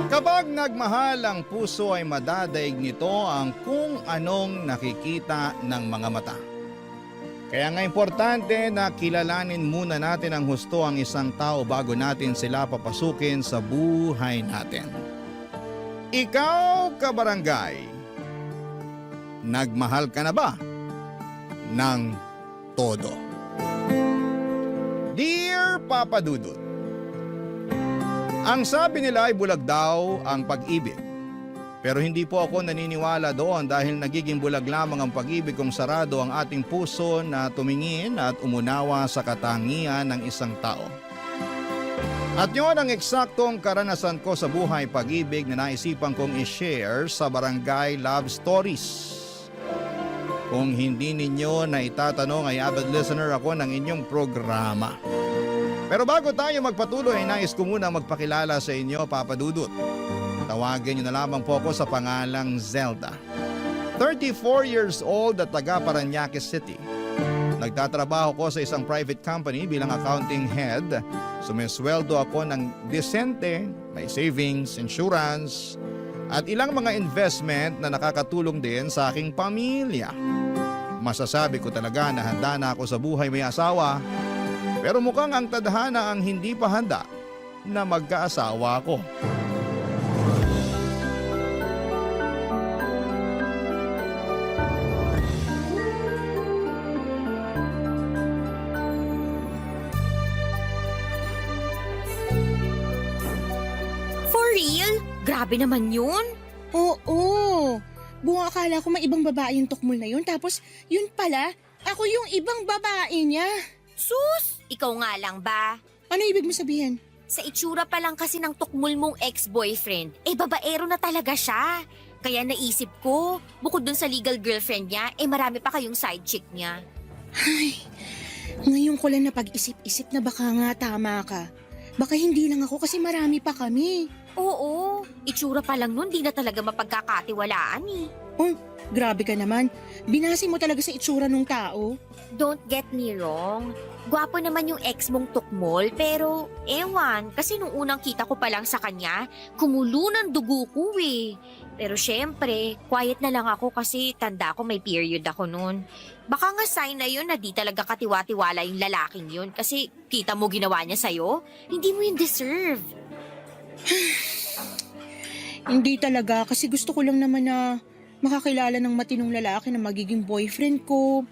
Kapag nagmahal ang puso ay madadaig nito ang kung anong nakikita ng mga mata. Kaya nga importante na kilalanin muna natin ang husto ang isang tao bago natin sila papasukin sa buhay natin. Ikaw, kabarangay, nagmahal ka na ba ng todo? Dear Papa Dudut, ang sabi nila ay bulag daw ang pag-ibig. Pero hindi po ako naniniwala doon dahil nagiging bulag lamang ang pag-ibig kung sarado ang ating puso na tumingin at umunawa sa katangian ng isang tao. At yun ang eksaktong karanasan ko sa buhay pag-ibig na naisipan kong i-share sa Barangay Love Stories. Kung hindi ninyo na itatanong ay avid listener ako ng inyong programa. Pero bago tayo magpatuloy, nais ko muna magpakilala sa inyo, Papa Dudut. Tawagin niyo na lamang po ako sa pangalang Zelda. 34 years old at taga Parañaque City. Nagtatrabaho ko sa isang private company bilang accounting head. Sumisweldo ako ng disente, may savings, insurance, at ilang mga investment na nakakatulong din sa aking pamilya. Masasabi ko talaga na handa na ako sa buhay may asawa, pero mukhang ang tadhana ang hindi pa handa na magkaasawa ako. Real? Grabe naman yun. Oo. Buong akala ko may ibang babae yung tukmol na yun. Tapos, yun pala, ako yung ibang babae niya. Sus! Ikaw nga lang ba? Ano ibig mo sabihin? Sa itsura pa lang kasi ng tukmol mong ex-boyfriend, babaero na talaga siya. Kaya naisip ko, bukod dun sa legal girlfriend niya, marami pa kayong side chick niya. Ay, ngayon ko lang napag-isip-isip na baka nga tama ka. Baka hindi lang ako kasi marami pa kami. Oo, itsura pa lang nun, di na talaga mapagkakatiwalaan eh. Oh, grabe ka naman. Binasi mo talaga sa itsura ng tao. Don't get me wrong. Gwapo naman yung ex mong tukmol, pero ewan, kasi nung unang kita ko pa lang sa kanya, kumulo ng dugo ko eh. Pero syempre, quiet na lang ako kasi tanda ko may period ako noon. Baka nga sign na yun na di talaga katiwa-tiwala yung lalaking yun kasi kita mo ginawa niya sa'yo, hindi mo yun deserve. Hindi talaga kasi gusto ko lang naman na makakilala ng matinong lalaki na magiging boyfriend ko.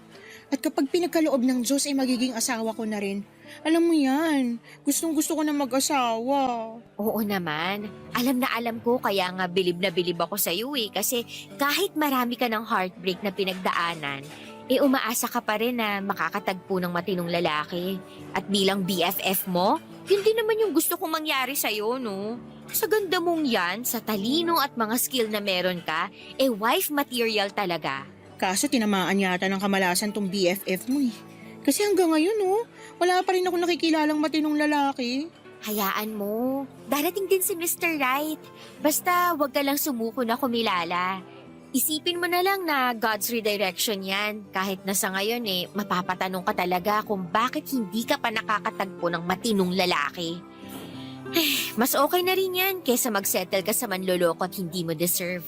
At kapag pinagkaloob ng Diyos ay magiging asawa ko na rin. Alam mo yan, gustong-gusto ko na mag-asawa. Oo naman. Alam na alam ko kaya nga bilib na bilib ako sa iyo eh. Kasi kahit marami ka ng heartbreak na pinagdaanan, umaasa ka pa rin na makakatagpo ng matinong lalaki. At bilang BFF mo, yun din naman yung gusto kong mangyari sa'yo, no? Sa ganda mong yan, sa talino at mga skill na meron ka, wife material talaga. Kaso tinamaan yata ng kamalasan tong BFF mo eh. Kasi hanggang ngayon wala pa rin ako nakikilalang matinong lalaki. Hayaan mo, darating din si Mr. Right. Basta wag ka lang sumuko na kumilala. Isipin mo na lang na God's redirection yan. Kahit na sa ngayon mapapatanong ka talaga kung bakit hindi ka pa nakakatagpo ng matinong lalaki. Mas okay na rin yan kesa mag-settle ka sa manloloko at hindi mo deserve.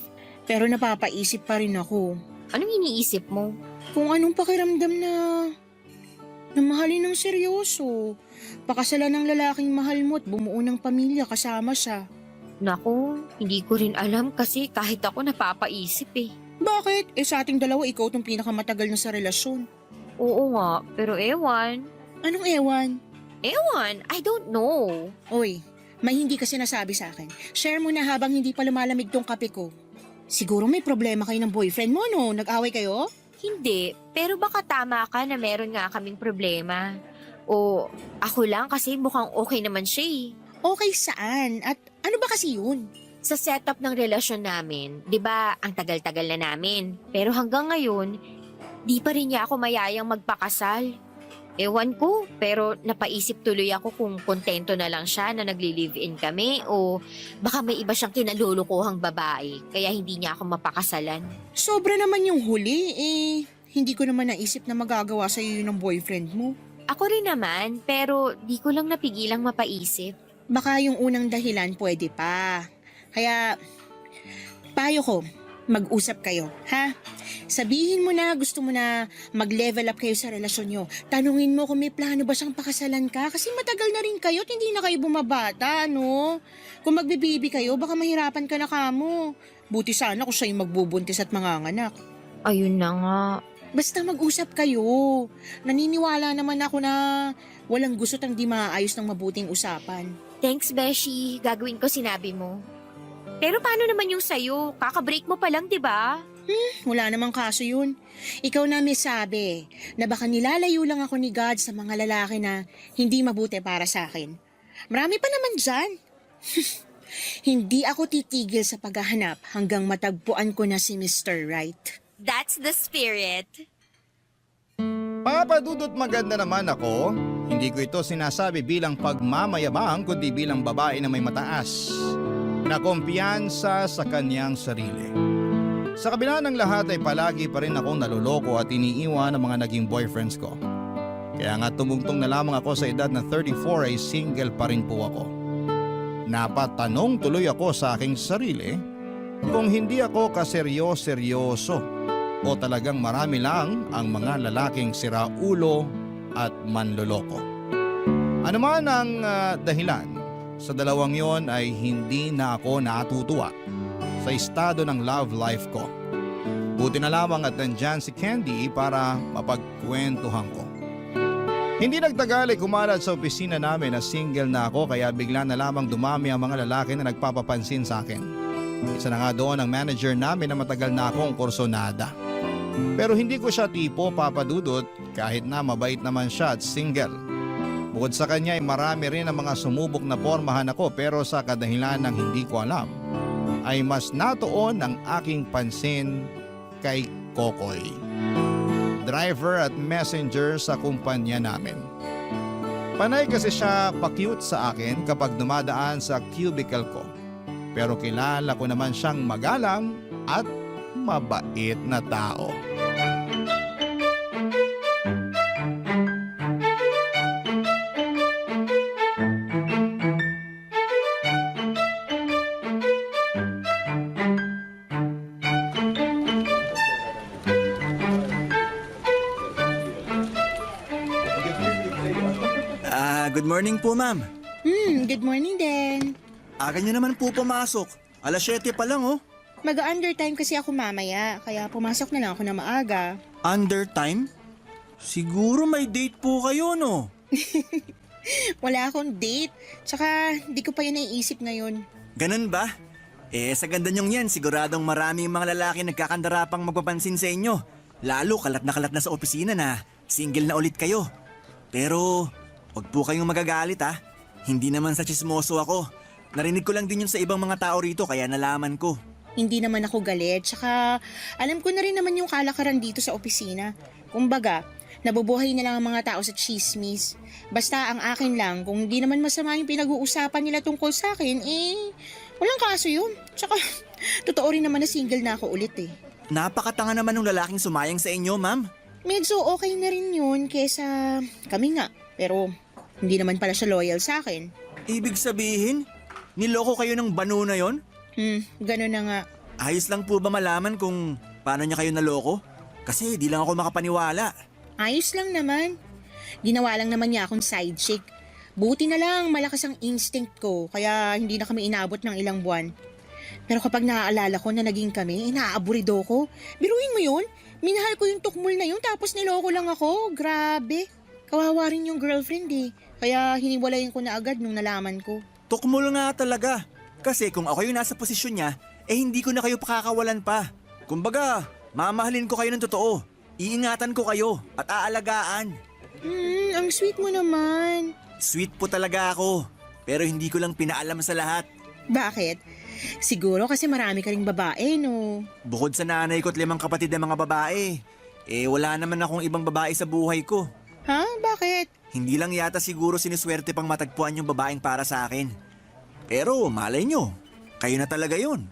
Pero napapaisip pa rin ako Anong iniisip mo? kung anong pakiramdam na mahalin ng seryoso. Pakasalan ng lalaking mahal mo at bumuo ng pamilya kasama siya. Naku, hindi ko rin alam kasi kahit ako napapaisip eh. Bakit? Sa ating dalawa ikaw tong pinakamatagal na sa relasyon. Oo nga, pero ewan. Anong ewan? Ewan, I don't know. Oy, may hindi ka sinasabi sa akin. Share mo na habang hindi pa lumalamig tong kape ko. Siguro may problema kayo ng boyfriend mo, no? Nag-away kayo? Hindi, pero baka tama ka na meron nga kaming problema. O ako lang kasi mukhang okay naman siya eh. Okay saan? At ano ba kasi yun? Sa setup ng relasyon namin, di ba ang tagal-tagal na namin. Pero hanggang ngayon, di pa rin niya ako mayayang magpakasal. Ewan ko, pero napaisip tuloy ako kung kontento na lang siya na nagli-live-in kami o baka may iba siyang kinalulukuhang babae kaya hindi niya ako mapakasalan. Sobra naman yung huli Hindi ko naman naisip na magagawa sa'yo yun ng boyfriend mo. Ako rin naman, pero di ko lang napigilang mapaisip. Baka yung unang dahilan pwede pa. Kaya, payo ko, mag-usap kayo, ha? Sabihin mo na gusto mo na mag-level up kayo sa relasyon nyo. Tanungin mo kung may plano ba siyang pakasalan ka kasi matagal na rin kayo at hindi na kayo bumabata, no? Kung magbibibi kayo, baka mahirapan ka na kamo. Buti sana kung siya yung magbubuntis at manganganak. Ayun na nga. Basta mag-usap kayo. Naniniwala naman ako na walang gusto't ang di maayos ng mabuting usapan. Thanks, Beshi. Gagawin ko sinabi mo. Pero paano naman yung sayo? Kaka-break mo pa lang, di ba? Wala namang kaso yun. Ikaw na may sabi na baka nilalayo lang ako ni God sa mga lalaki na hindi mabuti para sa akin. Marami pa naman dyan. Hindi ako titigil sa paghahanap hanggang matagpuan ko na si Mr. Right. That's the spirit. Papadudot maganda naman ako. Hindi ko ito sinasabi bilang pagmamayabang kundi bilang babae na may mataas na kumpiyansa sa kanyang sarili. Sa kabila ng lahat ay palagi pa rin akong naloloko at iniiwan ng mga naging boyfriends ko. Kaya nga tumungtong na lamang ako sa edad na 34 ay single pa rin po ako. Napatanong tuloy ako sa aking sarili kung hindi ako kaseryoso o talagang marami lang ang mga lalaking siraulo at manloloko. Ano man ang dahilan, sa dalawang yon ay hindi na ako natutuwa sa estado ng love life ko. Buti na lamang at nandyan si Candy para mapagkwentuhan ko. Hindi nagtagal ay kumalat sa opisina namin na single na ako kaya bigla na lamang dumami ang mga lalaki na nagpapapansin sa akin. Isa na nga doon ang manager namin na matagal na akong kursonada. Pero hindi ko siya tipo papadudot kahit na mabait naman siya at single. Bukod sa kanya ay marami rin ang mga sumubok na pormahan ako pero sa kadahilan ng hindi ko alam ay mas natuon ang aking pansin kay Kokoy. Driver at messenger sa kumpanya namin. Panay kasi siya pa-cute sa akin kapag dumadaan sa cubicle ko. Pero kilala ko naman siyang magalang at mabait na tao. Good morning po, ma'am. Good morning din. Aga nyo naman po pumasok. Alas 7 pa lang, oh. Mag-undertime kasi ako mamaya, kaya pumasok na lang ako na maaga. Undertime? Siguro may date po kayo, no? Wala akong date, tsaka di ko pa yun naiisip ngayon. Ganun ba? Sa ganda nyong yan, siguradong maraming mga lalaki nagkakandarapang magpapansin sa inyo. Lalo kalat na sa opisina na single na ulit kayo. Pero, wag po kayong magagalit, ha? Hindi naman sa chismoso ako. Narinig ko lang din yun sa ibang mga tao rito kaya nalaman ko. Hindi naman ako galit, tsaka alam ko na rin naman yung kalakaran dito sa opisina. Kumbaga, nabubuhay na lang ang mga tao sa chismis. Basta ang akin lang, kung hindi naman masama yung pinag-uusapan nila tungkol sa akin, walang kaso yun. Tsaka, totoo rin naman na single na ako ulit eh. Napakatanga naman ng lalaking sumayang sa inyo, ma'am. Medyo okay na rin yun kesa kami nga. Pero, hindi naman pala siya loyal sa akin. Ibig sabihin, niloko kayo ng banu na yon? Ganun na nga. Ayos lang po ba malaman kung paano niya kayo naloko? Kasi di lang ako makapaniwala. Ayos lang naman. Ginawa lang naman niya akong side chick. Buti na lang malakas ang instinct ko, kaya hindi na kami inabot ng ilang buwan. Pero kapag naaalala ko na naging kami, naaaburido ko. Biruin mo yun? Minahal ko yung tukmol na yun tapos niloko lang ako. Grabe. Kawawa rin yung girlfriend eh. Kaya hiniwalayin ko na agad nung nalaman ko. Tukmol nga talaga. Kasi kung ako yung nasa posisyon niya, hindi ko na kayo pakakawalan pa. Kumbaga, mamahalin ko kayo ng totoo. Iingatan ko kayo at aalagaan. Ang sweet mo naman. Sweet po talaga ako. Pero hindi ko lang pinaalam sa lahat. Bakit? Siguro kasi marami ka ring babae, no? Bukod sa nanay ko at 5 kapatid na mga babae, wala naman akong ibang babae sa buhay ko. Ha? Bakit? Hindi lang yata siguro siniswerte pang matagpuan yung babaeng para sa akin. Pero malay nyo, kayo na talaga yun.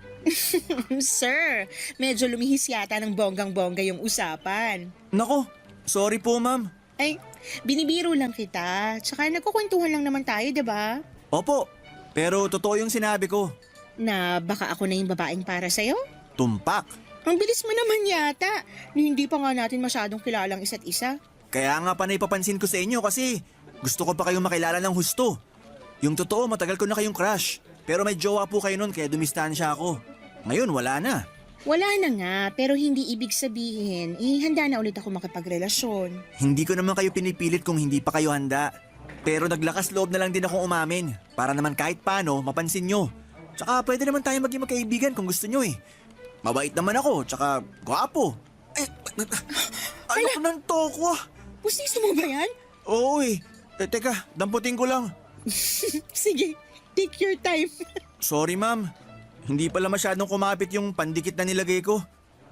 Sir, medyo lumihis yata ng bonggang-bongga yung usapan. Nako, sorry po ma'am. Ay, binibiro lang kita. Tsaka nagkukwentuhan lang naman tayo, 'di ba? Opo, pero totoo yung sinabi ko. Na baka ako na yung babaeng para sa'yo? Tumpak. Ang bilis mo naman yata. Hindi pa nga natin masyadong kilalang isa't isa. Kaya nga panay papansin ko sa inyo kasi gusto ko pa kayong makilala ng husto. Yung totoo, matagal ko na kayong crush. Pero may jowa po kayo nun kaya dumistansya ako. Ngayon, wala na. Wala na nga, pero hindi ibig sabihin, handa na ulit ako makipagrelasyon. Hindi ko naman kayo pinipilit kung hindi pa kayo handa. Pero naglakas loob na lang din akong umamin. Para naman kahit paano, mapansin nyo. Tsaka pwede naman tayo maging magkaibigan kung gusto nyo eh. Mabait naman ako, tsaka gwapo. Ayoko ng toko ah. Pustiso mo ba yan? Oo eh. Teka, damputin ko lang. Sige, take your time. Sorry ma'am. Hindi pala masyadong kumapit yung pandikit na nilagay ko.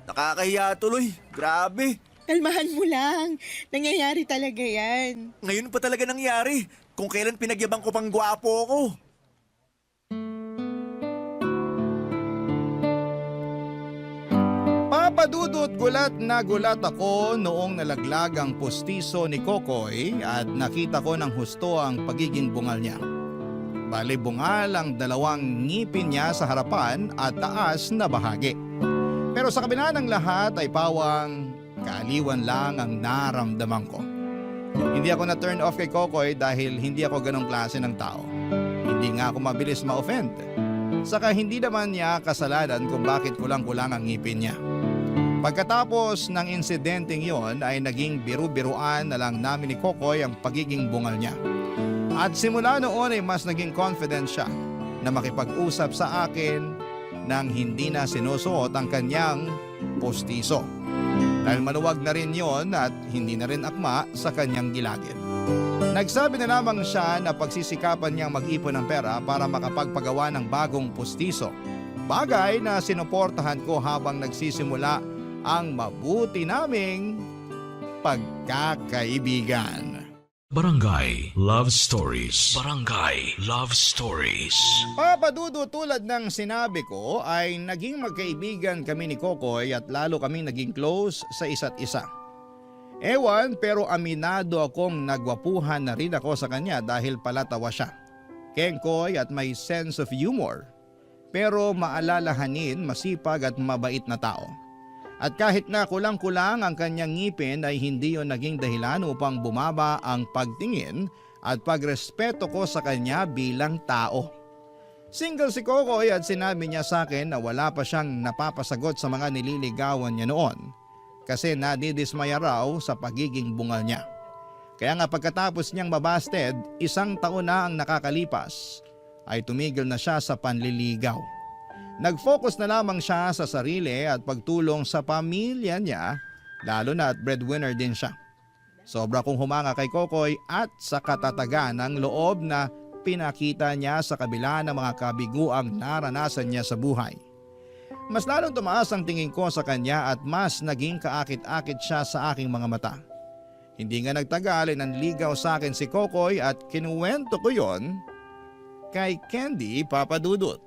Nakakahiya tuloy. Grabe. Kalmahan mo lang. Nangyayari talaga yan. Ngayon pa talaga nangyari. Kung kailan pinagyabang ko pang gwapo ko. Papadudot gulat na gulat ako noong nalaglag ang pustiso ni Kokoy at nakita ko ng husto ang pagiging bungal niya. Bali bungal ang 2 ngipin niya sa harapan at taas na bahagi. Pero sa kabila ng lahat ay pawang kaaliwan lang ang naramdaman ko. Hindi ako na-turn off kay Kokoy dahil hindi ako ganong klase ng tao. Hindi nga ako mabilis ma-offend. Saka hindi naman niya kasalanan kung bakit kulang-kulang ang ngipin niya. Pagkatapos ng insidenteng yon ay naging biru-biruan na lang namin ni Kokoy ang pagiging bungal niya. At simula noon ay mas naging confident siya na makipag-usap sa akin nang hindi na sinusuot ang kanyang postiso. Dahil maluwag na rin yon at hindi na rin akma sa kanyang gilagid. Nagsabi na lamang siya na pagsisikapan niyang mag-ipon ng pera para makapagpagawa ng bagong postiso. Bagay na sinuportahan ko habang nagsisimula ang mabuti naming pagkakaibigan. Barangay Love Stories. Barangay Love Stories. Papadudo tulad ng sinabi ko ay naging magkaibigan kami ni Kokoy at lalo kaming naging close sa isa't isa. Ewan pero aminado akong nagwapuhan na rin ako sa kanya dahil palatawa siya. Kengkoy at may sense of humor. Pero maalalahanin, masipag at mabait na tao. At kahit na kulang-kulang ang kanyang ngipin ay hindi yon naging dahilan upang bumaba ang pagtingin at pagrespeto ko sa kanya bilang tao. Single si Kokoy at sinabi niya sa akin na wala pa siyang napapasagot sa mga nililigawan niya noon kasi nadidismaya raw sa pagiging bungal niya. Kaya nga pagkatapos niyang mabasted, 1 taon na ang nakakalipas ay tumigil na siya sa panliligaw. Nag-focus na lamang siya sa sarili at pagtulong sa pamilya niya, lalo na at breadwinner din siya. Sobra kong humanga kay Kokoy at sa katatagan ng loob na pinakita niya sa kabila ng mga kabiguang naranasan niya sa buhay. Mas lalong tumaas ang tingin ko sa kanya at mas naging kaakit-akit siya sa aking mga mata. Hindi nga nagtagal ay nanligaw sa akin si Kokoy at kinuwento ko yon kay Candy Papadudut.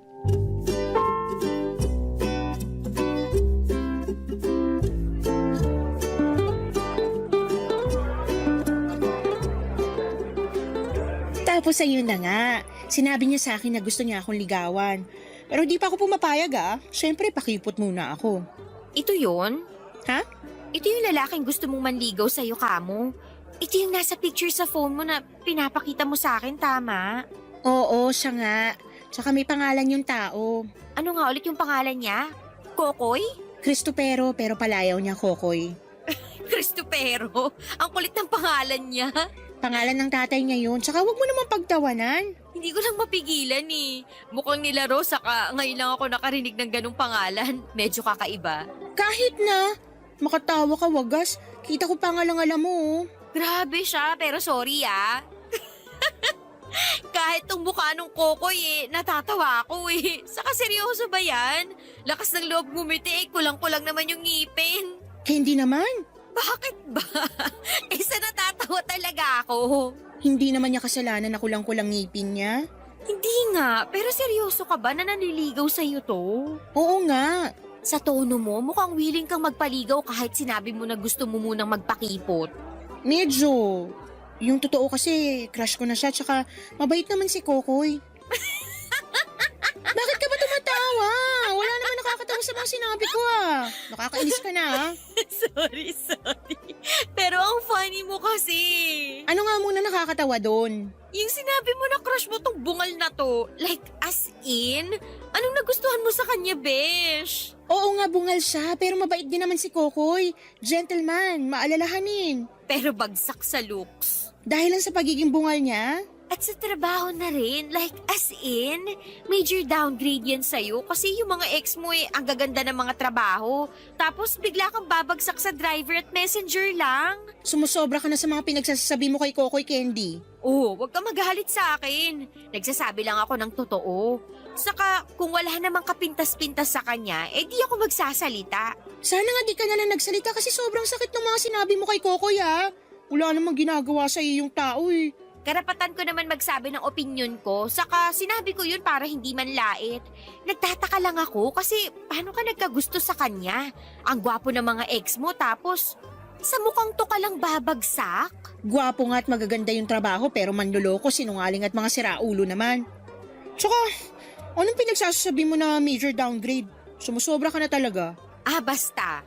Tapos ayun na nga, sinabi niya sa akin na gusto niya akong ligawan. Pero di pa ako pumapayag Siyempre pakipot muna ako. Ito yon? Ha? Ito yung lalaking gusto mong manligaw sa'yo, kamo. Ito yung nasa picture sa phone mo na pinapakita mo sa akin, tama? Oo, siya nga. Tsaka may pangalan yung tao. Ano nga ulit yung pangalan niya? Kokoy? Cristopero pero palayaw niya Kokoy. Cristopero? Ang kulit ng pangalan niya. Pangalan ng tatay niya yun. Tsaka wag mo naman pagtawanan. Hindi ko lang mapigilan eh. Mukhang nilaro, saka ngayon lang ako nakarinig ng ganung pangalan. Medyo kakaiba. Kahit na. Makatawa ka wagas. Kita ko pangalang-alam mo. Grabe siya, pero sorry Kahit tong mukha nung Kokoy natatawa ako Saka seryoso ba yan? Lakas ng loob ngumiti kulang-kulang naman yung ngipin. Candy naman. Bakit ba? Isa natatawa talaga ako. Hindi naman niya kasalanan na kulang-kulang ngipin niya. Hindi nga, pero seryoso ka ba na nanliligaw sa'yo to? Oo nga. Sa tono mo, mukhang willing kang magpaligaw kahit sinabi mo na gusto mo munang magpakipot. Medyo. Yung totoo kasi, crush ko na siya, tsaka mabait naman si Kokoy. Bakit ka ba tumatawa? Wala naman nakakatawa sa mga sinabi ko Nakakainis ka na Sorry. Pero ang funny mo kasi. Ano nga muna nakakatawa doon? Yung sinabi mo na crush mo tong bungal na to, like as in? Anong nagustuhan mo sa kanya, besh? Oo nga, bungal siya, pero mabait din naman si Kokoy. Gentleman, maalalahanin. Pero bagsak sa looks. Dahil lang sa pagiging bungal niya? At sa trabaho na rin, like as in, major downgrade yan sa'yo kasi yung mga ex mo ang gaganda ng mga trabaho. Tapos bigla kang babagsak sa driver at messenger lang. Sumusobra ka na sa mga pinagsasabi mo kay Kokoy, Candy. Oh, wag ka magalit sa akin. Nagsasabi lang ako ng totoo. Saka kung wala namang kapintas-pintas sa kanya, di ako magsasalita. Sana nga di ka na lang nagsalita kasi sobrang sakit ng mga sinabi mo kay Kokoy Wala namang ginagawa sa iyo yung tao Karapatan ko naman magsabi ng opinion ko, saka sinabi ko yun para hindi man lait. Nagtataka lang ako kasi paano ka nagkagusto sa kanya? Ang gwapo ng mga ex mo tapos sa mukhang to ka lang babagsak? Gwapo nga at magaganda yung trabaho pero manloloko, sinungaling at mga siraulo naman. Tsaka, anong pinagsasabi mo na major downgrade? Sumusobra ka na talaga. Basta.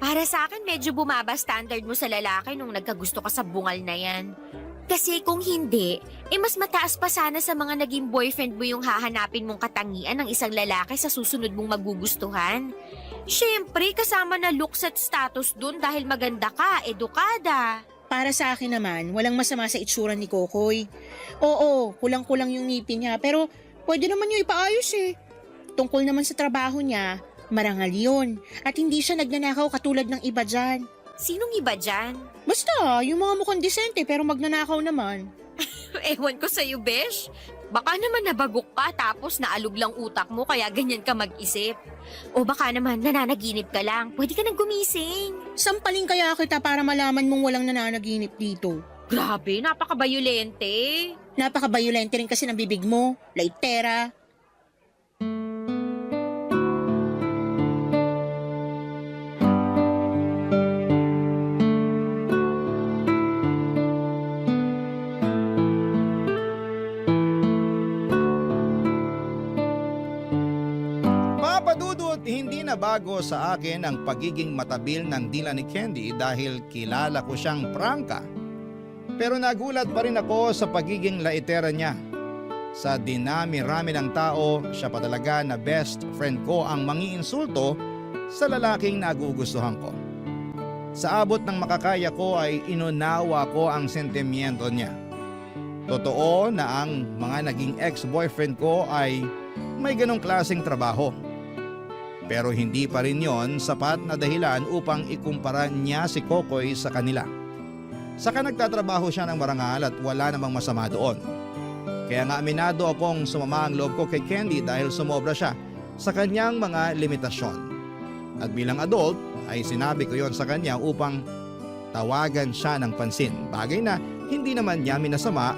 Para sa akin medyo bumaba standard mo sa lalaki nung nagkagusto ka sa bungal na yan. Kasi kung hindi, mas mataas pa sana sa mga naging boyfriend mo yung hahanapin mong katangian ng isang lalaki sa susunod mong magugustuhan. Siyempre, kasama na looks at status dun dahil maganda ka, edukada. Para sa akin naman, walang masama sa itsura ni Kokoy. Oo, kulang-kulang yung ngipin niya pero pwede naman yung ipaayos Tungkol naman sa trabaho niya, marangal yun. At hindi siya nagnanakaw katulad ng iba dyan. Sinong iba dyan? Basta, yung mga mukhang disente pero magnanakaw naman. Ewan ko sa'yo, besh. Baka naman nabagok ka tapos naalog lang utak mo kaya ganyan ka mag-isip. O baka naman nananaginip ka lang. Pwede ka nang gumising. Sampaling kaya kita para malaman mong walang nananaginip dito. Grabe, napaka-bayolente. Napaka-violente rin kasi ng bibig mo. Laitera. Papadudot, hindi na bago sa akin ang pagiging matabil ng dila ni Candy dahil kilala ko siyang prangka. Pero nagulat pa rin ako sa pagiging laitera niya. Sa dinami-rami ng tao, siya pa talaga na best friend ko ang mangiinsulto sa lalaking nagugustuhan ko. Sa abot ng makakaya ko ay inunawa ko ang sentimiento niya. Totoo na ang mga naging ex-boyfriend ko ay may ganong klaseng trabaho. Pero hindi pa rin yon sapat na dahilan upang ikumpara niya si Kokoy sa kanila. Saka nagtatrabaho siya ng marangal at wala namang masama doon. Kaya nga aminado akong sumama ang loob ko kay Candy dahil sumobra siya sa kanyang mga limitasyon. At bilang adult ay sinabi ko yon sa kanya upang tawagan siya ng pansin. Bagay na hindi naman niya minasama,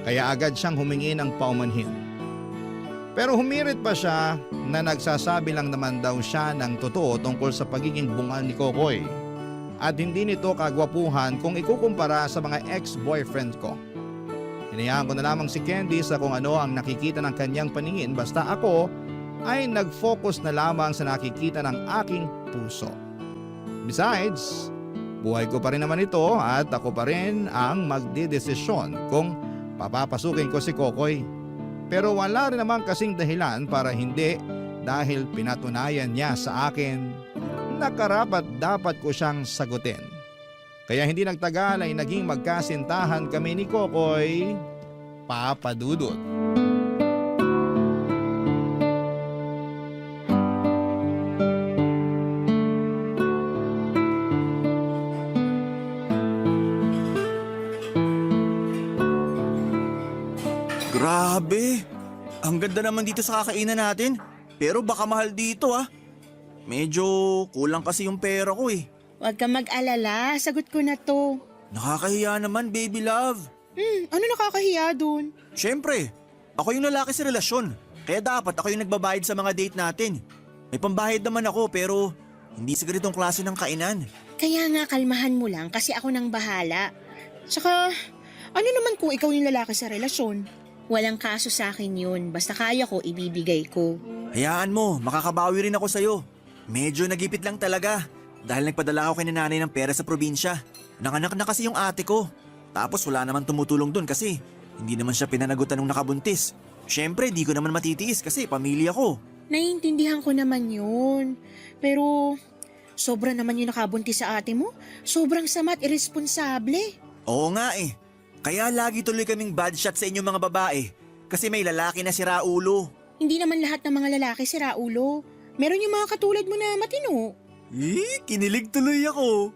kaya agad siyang humingi ng paumanhin. Pero humirit pa siya na nagsasabi lang naman daw siya ng totoo tungkol sa pagiging bungal ni Kokoy. At hindi nito kagwapuhan kung ikukumpara sa mga ex-boyfriend ko. Hinayaan ko na lamang si Candy sa kung ano ang nakikita ng kanyang paningin basta ako ay nag-focus na lamang sa nakikita ng aking puso. Besides, buhay ko pa rin naman ito at ako pa rin ang magdidesisyon kung papapasukin ko si Kokoy. Pero wala rin naman kasing dahilan para hindi dahil pinatunayan niya sa akin na karapat dapat ko siyang sagutin. Kaya hindi nagtagal ay naging magkasintahan kami ni Kokoy, Papa Dudut. Grabe! Ang ganda naman dito sa kakainan natin. Pero baka mahal dito ah. Medyo kulang kasi yung pera ko eh. Huwag ka mag-alala, sagot ko na to. Nakakahiya naman, baby love. Ano nakakahiya dun? Siyempre, ako yung lalaki sa relasyon. Kaya dapat ako yung nagbabayad sa mga date natin. May pambayad naman ako pero hindi sa ganitong klase ng kainan. Kaya nga kalmahan mo lang kasi ako nang bahala. Tsaka, ano naman kung ikaw yung lalaki sa relasyon? Walang kaso sa akin yun, basta kaya ko, ibibigay ko. Hayaan mo, makakabawi rin ako sa'yo. Medyo nagipit lang talaga. Dahil nagpadala ako kay nanay ng pera sa probinsya. Nanganak na kasi yung ate ko. Tapos wala naman tumutulong dun kasi hindi naman siya pinanagutan nung nakabuntis. Siyempre, di ko naman matitiis kasi pamilya ko. Naiintindihan ko naman yun. Pero, sobra naman yung nakabuntis sa ate mo. Sobrang sama at irresponsable. Oo nga eh. Kaya lagi tuloy kaming bad shot sa inyong mga babae. Kasi may lalaki na si Raulo. Hindi naman lahat ng mga lalaki si Raulo. Meron yung mga katulad mo na matino. Kinilig tuloy ako.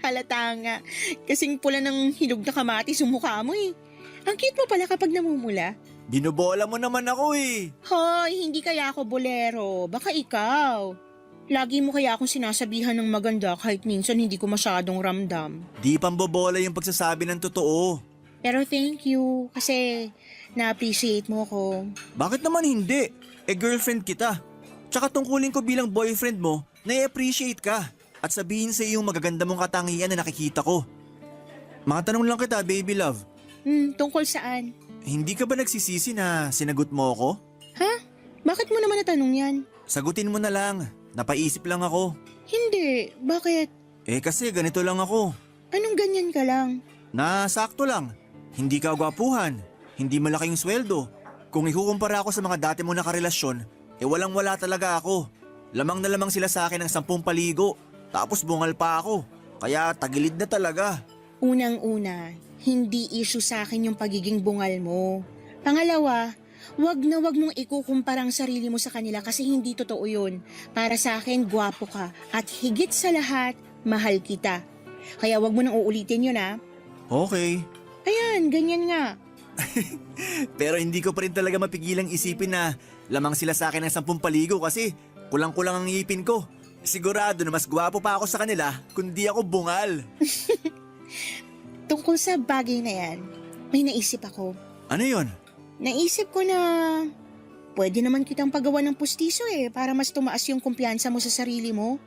Halata nga. Kasing pula ng hinog na kamatis yung mukha mo eh. Ang cute mo pala kapag namumula. Binobola mo naman ako eh. Hoy, hindi kaya ako bolero. Baka ikaw. Lagi mo kaya akong sinasabihan ng maganda kahit minsan hindi ko masyadong ramdam. Di pambobola yung pagsasabi ng totoo. Pero thank you kasi na-appreciate mo ko. Bakit naman hindi? Girlfriend kita. Tsaka tungkulin ko bilang boyfriend mo, na-appreciate ka. At sabihin sa iyo yung magaganda mong katangian na nakikita ko. Matanong lang kita, baby love. Tungkol saan? Hindi ka ba nagsisisi na sinagot mo ako? Ha? Bakit mo naman natanong yan? Sagutin mo na lang. Napaisip lang ako. Hindi. Bakit? Kasi ganito lang ako. Anong ganyan ka lang? Sakto lang. Hindi ka gwapuhan. Hindi malaking sweldo. Kung ikukumpara ako sa mga dati mo nakarelasyon, walang-wala talaga ako. Lamang na lamang sila sa akin ng 10 paligo. Tapos bungal pa ako. Kaya tagilid na talaga. Unang-una, hindi issue sa akin yung pagiging bungal mo. Pangalawa, wag na wag mong ikukumpara ang sarili mo sa kanila kasi hindi totoo yun. Para sa akin, gwapo ka at higit sa lahat, mahal kita. Kaya wag mo nang uulitin yun ha. Okay. Ayan, ganyan nga. Pero hindi ko pa rin talaga mapigilang isipin na lamang sila sa akin ng 10 paligo kasi kulang-kulang ang ngipin ko. Sigurado na mas gwapo pa ako sa kanila kundi ako bungal. Tungkol sa bagay na yan, may naisip ako. Ano yon? Naisip ko na pwede naman kitang pagawa ng pustiso para mas tumaas yung kumpiyansa mo sa sarili mo.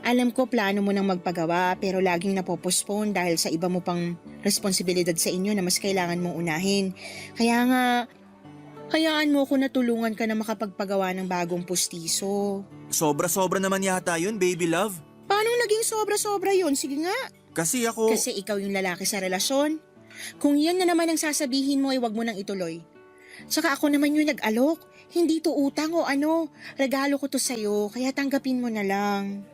Alam ko plano mo nang magpagawa pero laging napopostpone dahil sa iba mo pang responsibilidad sa inyo na mas kailangan mong unahin. Kaya nga, hayaan mo ko na tulungan ka na makapagpagawa ng bagong pustiso. Sobra-sobra naman yata yun, baby love. Paano naging sobra-sobra yun? Sige nga. Kasi ako... Kasi ikaw yung lalaki sa relasyon. Kung yan na naman ang sasabihin mo ay wag mo nang ituloy. Tsaka ako naman yung nag-alok. Hindi to utang o ano. Regalo ko to sa'yo, kaya tanggapin mo na lang.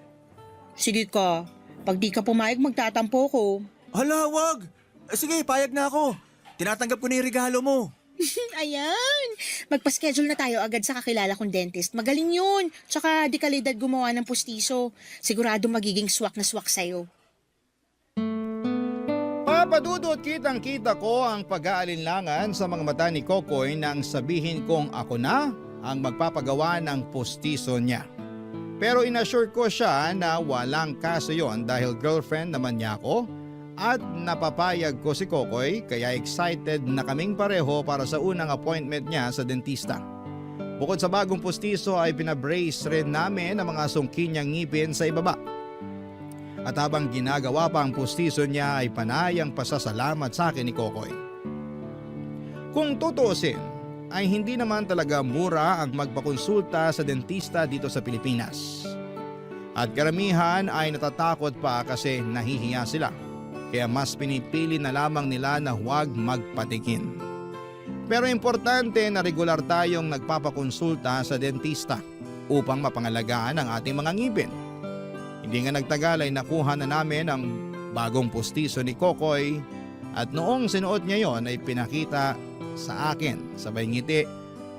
Sige ka. Pag di ka pumayag, magtatampo ko. Hala, wag! Sige, payag na ako. Tinatanggap ko na yung regalo mo. Ayan. Magpa-schedule na tayo agad sa kakilala kong dentist. Magaling yun. Tsaka di kalidad gumawa ng pustiso. Sigurado magiging swak na swak sa'yo. Papadudot, kitang-kita ko ang pag-aalinlangan sa mga mata ni Kokoy nang sabihin kong ako na ang magpapagawa ng postiso niya. Pero inassure ko siya na walang kaso yon dahil girlfriend naman niya ako at napapayag ko si Kokoy kaya excited na kaming pareho para sa unang appointment niya sa dentista. Bukod sa bagong postiso ay pinabrace rin namin ang mga sungki niyang ngipin sa ibaba. At habang ginagawa pa ang postiso niya ay panay ang pasasalamat sa akin ni Kokoy. Kung tutuusin, ay hindi naman talaga mura ang magpakonsulta sa dentista dito sa Pilipinas. At karamihan ay natatakot pa kasi nahihiya sila. Kaya mas pinipili na lamang nila na huwag magpatikin. Pero importante na regular tayong nagpapakonsulta sa dentista upang mapangalagaan ang ating mga ngipin. Hindi nga nagtagal ay nakuha na namin ang bagong postiso ni Kokoy at noong sinuot niya yon ay pinakita sa akin. Sabay ngiti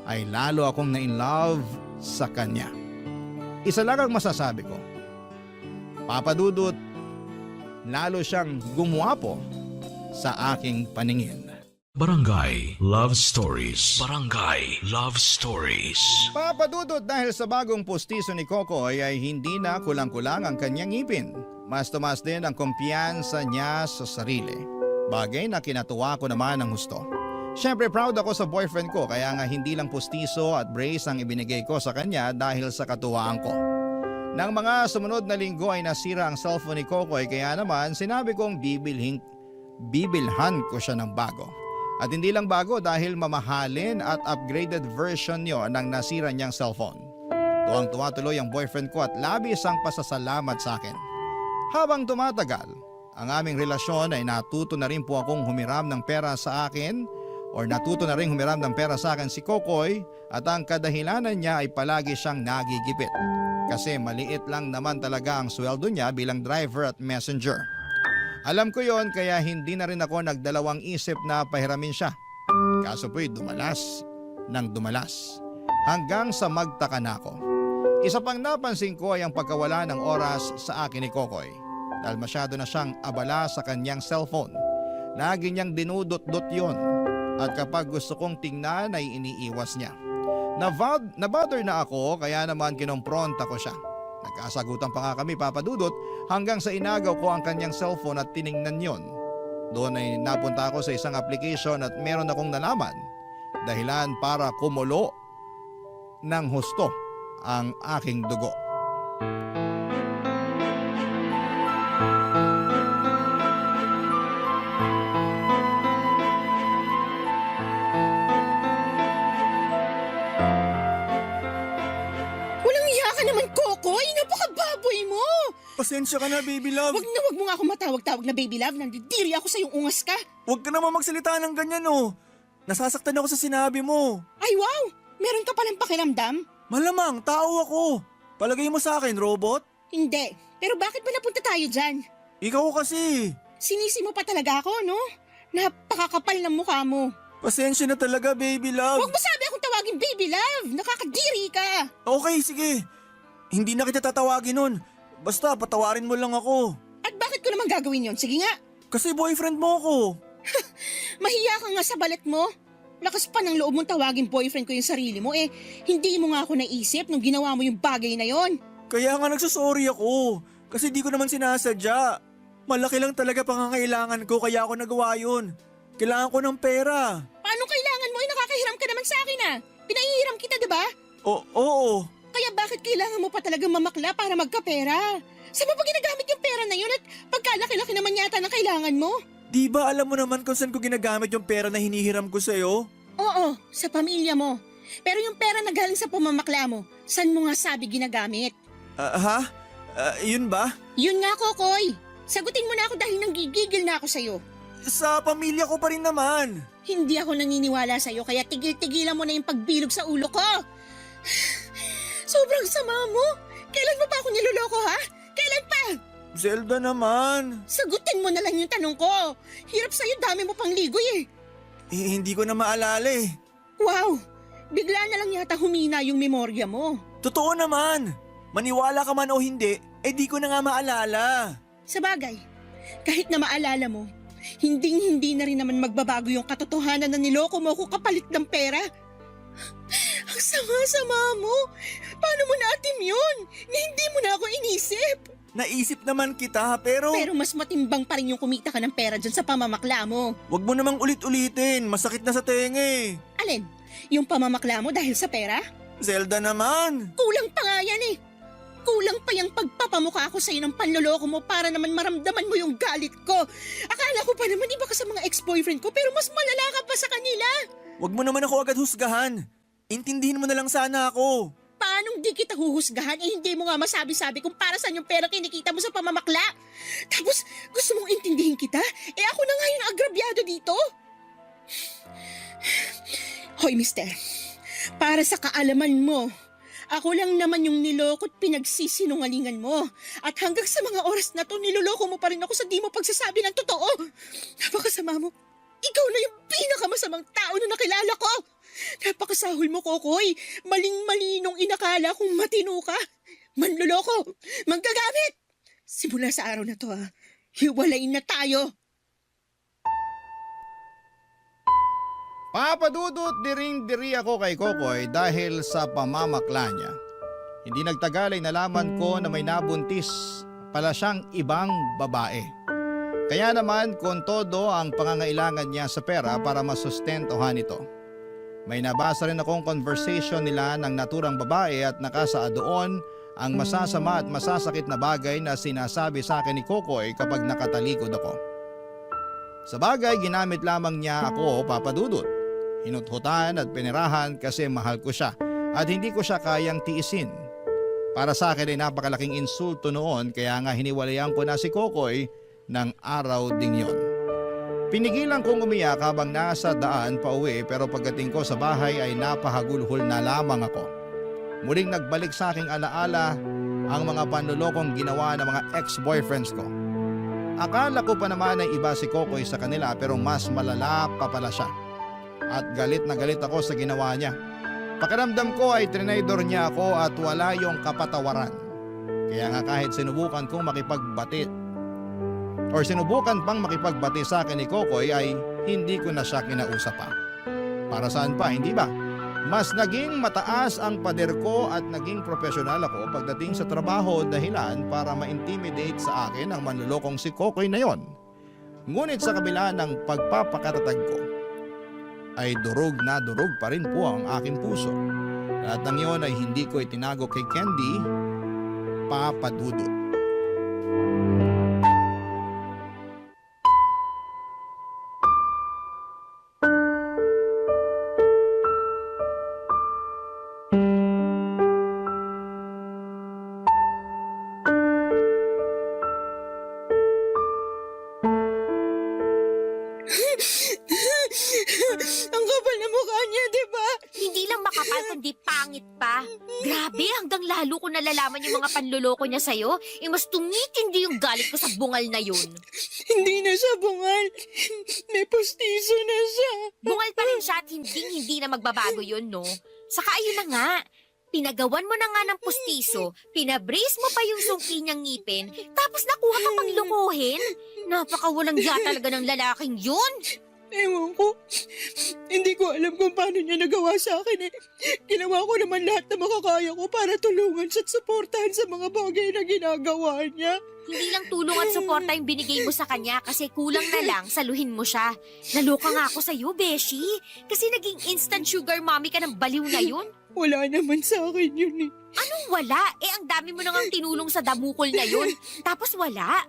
ay lalo akong na-inlove sa kanya. Isa lang ang masasabi ko. Papadudot, lalo siyang gumuwapo sa aking paningin. Barangay Love Stories. Barangay Love Stories. Papadudot, dahil sa bagong postiso ni Kokoy ay hindi na kulang-kulang ang kanyang ngipin. Mas tumas din ang kumpiyansa niya sa sarili. Bagay na kinatuwa ko naman ng husto. Siyempre proud ako sa boyfriend ko kaya nga hindi lang postiso at brace ang ibinigay ko sa kanya dahil sa katuwaan ko. Nang mga sumunod na linggo ay nasira ang cellphone ni Kokoy kaya naman sinabi kong bibilhan ko siya ng bago. At hindi lang bago dahil mamahalin at upgraded version niyo ng nasira niyang cellphone. Tuwang-tuwa tuloy ang boyfriend ko at labis ang pasasalamat sa akin. Habang tumatagal, ang aming relasyon ay natuto na rin po akong humiram ng pera sa akin natuto na rin humiram ng pera sa akin si Kokoy at ang kadahilanan niya ay palagi siyang nagigipit. Kasi maliit lang naman talaga ang sweldo niya bilang driver at messenger. Alam ko yon kaya hindi na rin ako nagdalawang isip na pahiramin siya. Kaso po'y dumalas ng dumalas hanggang sa magtaka na ako. Isa pang napansin ko ay ang pagkawala ng oras sa akin ni Kokoy dahil masyado na siyang abala sa kanyang cellphone. Lagi niyang dinudot-dot yon at kapag gusto kong tingnan ay iniiwas niya. Nabother na ako kaya naman kinompronta ko siya. Nagkasagutan pa nga kami papadudot hanggang sa inagaw ko ang kanyang cellphone at tiningnan yon. Doon ay napunta ako sa isang application at meron akong nalaman. Dahilan para kumulo ng husto ang aking dugo. Kokoy, napakababoy mo! Pasensya ka na, baby love. Wag mo nga ako matawag-tawag na baby love. Nandidiri ako sa iyong ungas ka. Huwag ka naman magsalita ng ganyan, oh. Nasasaktan ako sa sinabi mo. Ay wow! Meron ka palang pakiramdam? Malamang, tao ako. Palagay mo sa akin, robot? Hindi. Pero bakit ba napunta tayo dyan? Ikaw kasi. Sinisi mo pa talaga ako, no? Napakakapal ng mukha mo. Pasensya na talaga, baby love. Huwag mo sabi akong tawagin baby love. Nakakadiri ka. Okay, sige. Hindi na kita tatawagin nun. Basta patawarin mo lang ako. At bakit ko naman gagawin yon? Sige nga. Kasi boyfriend mo ako. Mahiya ka nga sa balat mo. Lakas pa ng loob mong tawagin boyfriend ko yung sarili mo hindi mo nga ako naisip nung ginawa mo yung bagay na yon. Kaya nga nagsasorry ako. Kasi di ko naman sinasadya. Malaki lang talaga pangangailangan ko kaya ako nagawa yun. Kailangan ko ng pera. Paano kailangan mo? Nakakahiram ka naman sa akin Pinahihiram kita, diba? Oo. Kaya bakit kailangan mo pa talagang mamakla para magkapera? Saan mo pa ginagamit yung pera na yun at pagkalaki-laki naman yata ng kailangan mo? Di ba alam mo naman kung saan ko ginagamit yung pera na hinihiram ko sa'yo? Oo, sa pamilya mo. Pero yung pera na galing sa pamamakla mo, saan mo nga sabi ginagamit? Yun ba? Yun nga, Kokoy. Sagutin mo na ako dahil nanggigigil na ako sa'yo. Sa pamilya ko pa rin naman. Hindi ako naniniwala sa'yo kaya tigil-tigilan mo na yung pagbilog sa ulo ko. Sobrang sama mo. Kailan mo pa ako niloloko, ha? Kailan pa? Zelda naman. Sagutin mo na lang yung tanong ko. Hirap sa'yo, dami mo pang ligoy Hindi ko na maalala Wow, bigla na lang yata humina yung memorya mo. Totoo naman. Maniwala ka man o hindi, di ko na nga maalala. Sa bagay, kahit na maalala mo, Hinding-hindi na rin naman magbabago yung katotohanan na niloko mo ako kapalit ng pera. Ang sama-sama mo. Paano mo naatim yun? Na hindi mo na ako inisip. Naisip naman kita, pero... Pero mas matimbang pa rin yung kumita ka ng pera dyan sa pamamakla mo. Wag mo namang ulit-ulitin, masakit na sa tenga eh. Alin? Yung pamamakla mo dahil sa pera? Zelda naman. Kulang pa nga yan eh. Kulang pa yung pagpapamukha ko sa'yo ng panloloko mo para naman maramdaman mo yung galit ko. Akala ko pa naman iba ka sa mga ex-boyfriend ko pero mas malala ka pa sa kanila. Wag mo naman ako agad husgahan. Intindihin mo na lang sana ako. Paanong di kita huhusgahan hindi mo nga masabi-sabi kung para saan yung pera kinikita mo sa pamamakla? Tapos gusto mong intindihin kita? Ako na nga yung agrabyado dito. Hoy mister, para sa kaalaman mo, ako lang naman yung niloko at pinagsisinungalingan mo. At hanggang sa mga oras na to, niloloko mo pa rin ako sa di mo pagsasabi ng totoo. Napakasama mo. Ikaw na yung pinakamasamang tao na nakilala ko. Napakasahol mo, Kokoy. Maling-mali nung inakala kong matino ka. Manloloko. Manggagamit. Simula sa araw na to, hiwalayin na tayo. Papadudot diring-diri ako kay Kokoy dahil sa pamamakla niya. Hindi nagtagal ay nalaman ko na may nabuntis pala siyang ibang babae. Kaya naman kung todo ang pangangailangan niya sa pera para masustentuhan ito. May nabasa rin akong conversation nila ng naturang babae at nakasaad doon ang masasama at masasakit na bagay na sinasabi sa akin ni Kokoy kapag nakatalikod ako. Sa bagay, ginamit lamang niya ako, Papadudot. Hinuthutan at pinirahan kasi mahal ko siya at hindi ko siya kayang tiisin. Para sa akin ay napakalaking insulto noon kaya nga hiniwalayan ko na si Kokoy ng araw ding yon. Pinigilan kong umiyak habang nasa daan pa uwi pero pagdating ko sa bahay ay napahagulhol na lamang ako. Muling nagbalik sa aking alaala ang mga panlolokong ginawa ng mga ex-boyfriends ko. Akala ko pa naman ay iba si Kokoy sa kanila pero mas malala pa pala siya. At galit na galit ako sa ginawa niya. Pakiramdam ko ay trinidor niya ako at wala yung kapatawaran. Kaya nga kahit sinubukan kong sinubukan pang makipagbati sa akin ni Kokoy ay hindi ko na siya kinausap pa. Para saan pa, hindi ba? Mas naging mataas ang pader ko at naging profesional ako pagdating sa trabaho dahilan para ma-intimidate sa akin ang manlulokong si Kokoy na yon. Ngunit sa kabila ng pagpapakatatag ko, ay durog na durog pa rin po ang aking puso. Lahat ng iyon ay hindi ko itinago kay Candy, Papadudot. Ang kapal na mukha niya, di ba? Hindi lang makapal kundi pangit pa. Grabe, hanggang lalo ko nalalaman yung mga panloloko niya sa'yo. Mas tumitindi yung galit ko sa bungal na yun. Hindi na siya bungal. May postiso na siya. Bungal pa rin siya at hindi na magbabago yun, no? Saka ayun na nga, pinagawan mo na nga ng pustiso, pinabrace mo pa yung sungki niyang ngipin, tapos nakuha ka pang lukuhin. Napakawalang ya talaga ng lalaking yun. Ewan ko. Hindi ko alam kung paano niya nagawa sa akin eh. Ginawa ko naman lahat na makakaya ko para tulungan siya at suportahan sa mga bagay na ginagawa niya. Hindi lang tulong at suporta yung binigay mo sa kanya kasi kulang na lang saluhin mo siya. Naloka nga ako sa'yo, Beshi. Kasi naging instant sugar mommy ka ng baliw na yun. Wala naman sa akin yun eh. Anong wala? Ang dami mo nang tinulong sa damukol na yun. Tapos wala.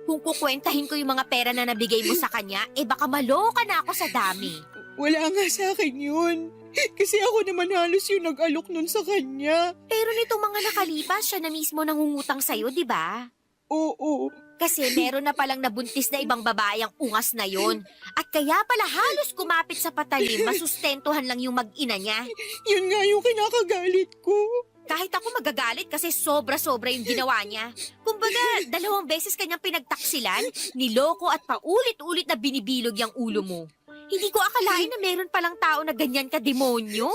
Kung kukwentahin ko yung mga pera na nabigay mo sa kanya, baka maloka na ako sa dami. Wala nga sa akin yun. Kasi ako naman halos yung nag-alok nun sa kanya. Pero nitong mga nakalipas, siya na mismo nangungutang sa'yo, di ba? Oo. Kasi meron na palang nabuntis na ibang babae ang ungas na yon. At kaya pala halos kumapit sa patalim, masustentuhan lang yung mag-ina niya. Yun nga yung kinakagalit ko. Kahit ako magagalit kasi sobra-sobra yung ginawa niya. Kumbaga, 2 beses kanyang pinagtaksilan, niloko at paulit-ulit na binibilog yung ulo mo. Hindi ko akalain na meron palang tao na ganyan ka-demonyo.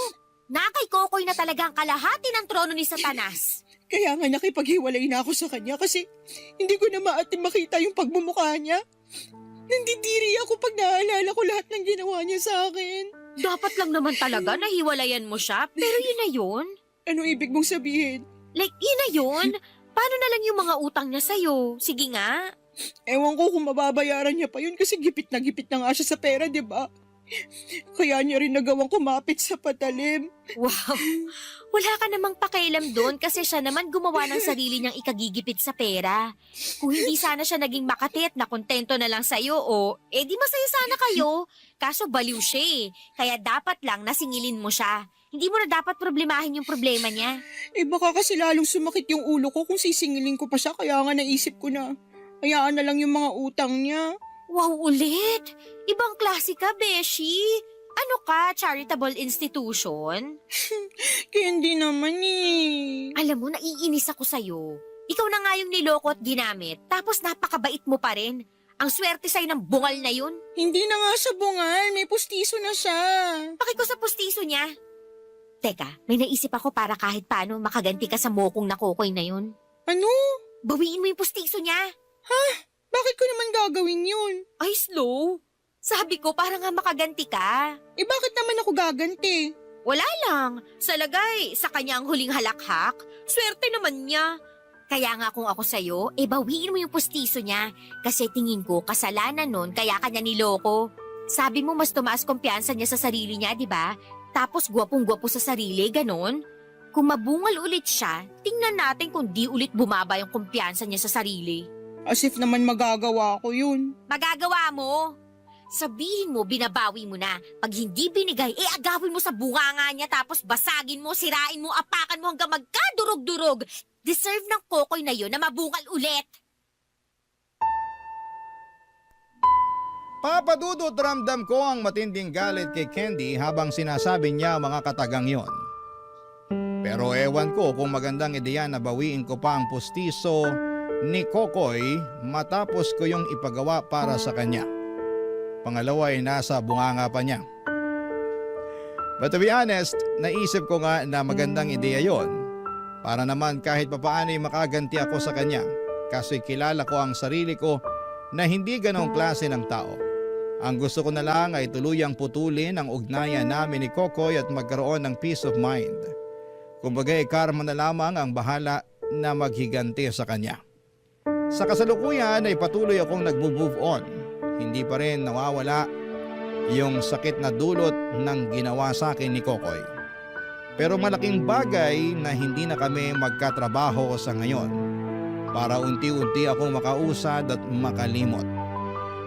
Nakay Kokoy na talagang kalahati ng trono ni Satanas. Kaya nga nakipaghiwalay na ako sa kanya kasi hindi ko na maatim makita yung pagmumukha niya. Nandidiri ako kapag naaalala ko lahat ng ginawa niya sa akin. Dapat lang naman talaga na hiwalayan mo siya, pero yun na yun. Ano ibig mong sabihin? Like, yun na yun. Paano na lang yung mga utang niya sa'yo? Sige nga. Ewan ko kung mababayaran niya pa yun kasi gipit na nga siya sa pera, di ba? Kaya niya rin nagawang kumapit sa patalim. Wow. Wala ka namang pakialam doon kasi siya naman gumawa ng sarili niyang ikagigipit sa pera. Kung hindi sana siya naging makati at nakontento na lang sa'yo, di masaya sana kayo. Kaso baliw siya eh. Kaya dapat lang nasingilin mo siya. Hindi mo na dapat problemahin yung problema niya. Baka kasi lalong sumakit yung ulo ko kung sisingilin ko pa siya, kaya nga naisip ko na hayaan na lang yung mga utang niya. Wow, ulit! Ibang klase ka, Beshi. Ano ka, charitable institution? Candy naman eh. Alam mo, naiinis ako sa'yo. Ikaw na nga yung niloko at ginamit, tapos napakabait mo pa rin. Ang swerte sa'yo ng bungal na yun. Hindi na nga siya bungal, may pustiso na siya. Pakiko sa pustiso niya. Teka, may naisip ako para kahit paano makaganti ka sa mokong na kokoy na yun. Ano? Bawiin mo yung pustiso niya. Bakit ko naman gagawin yun? Ay, slow. Sabi ko, para nga makaganti ka. Bakit naman ako gaganti? Wala lang. Sa lagay, sa kanya ang huling halakhak. Swerte naman niya. Kaya nga kung ako sa'yo, bawiin mo yung pustiso niya. Kasi tingin ko, kasalanan nun, kaya kanya niloko. Sabi mo, mas tumaas kumpiyansa niya sa sarili niya, di ba? Tapos gwapong-gwapo sa sarili, ganon. Kung mabungal ulit siya, tingnan natin kung di ulit bumaba yung kumpiyansa niya sa sarili. As if naman magagawa ko yun. Magagawa mo. Sabihin mo, binabawi mo na. Pag hindi binigay, agawin mo sa bunganga niya tapos basagin mo, sirain mo, apakan mo hanggang magkadurog-durog. Deserve ng kokoy na yun na mabungal ulit. Papadudot ramdam ko ang matinding galit kay Candy habang sinasabi niya ang mga katagang yon. Pero ewan ko kung magandang ideya na bawiin ko pa ang pustiso ni Kokoy matapos ko yung ipagawa para sa kanya. Pangalawa ay nasa bunganga pa niya. But to be honest, naisip ko nga na magandang ideya yon para naman kahit papaano ay makaganti ako sa kanya kasi kilala ko ang sarili ko na hindi ganong klase ng tao. Ang gusto ko na lang ay tuluyang putulin ang ugnayan namin ni Kokoy at magkaroon ng peace of mind. Kumbaga karma na lamang ang bahala na maghiganti sa kanya. Sa kasalukuyan ay patuloy akong nag-move on. Hindi pa rin nawawala yung sakit na dulot ng ginawa sa akin ni Kokoy. Pero malaking bagay na hindi na kami magkatrabaho sa ngayon para unti-unti akong makausad at makalimot.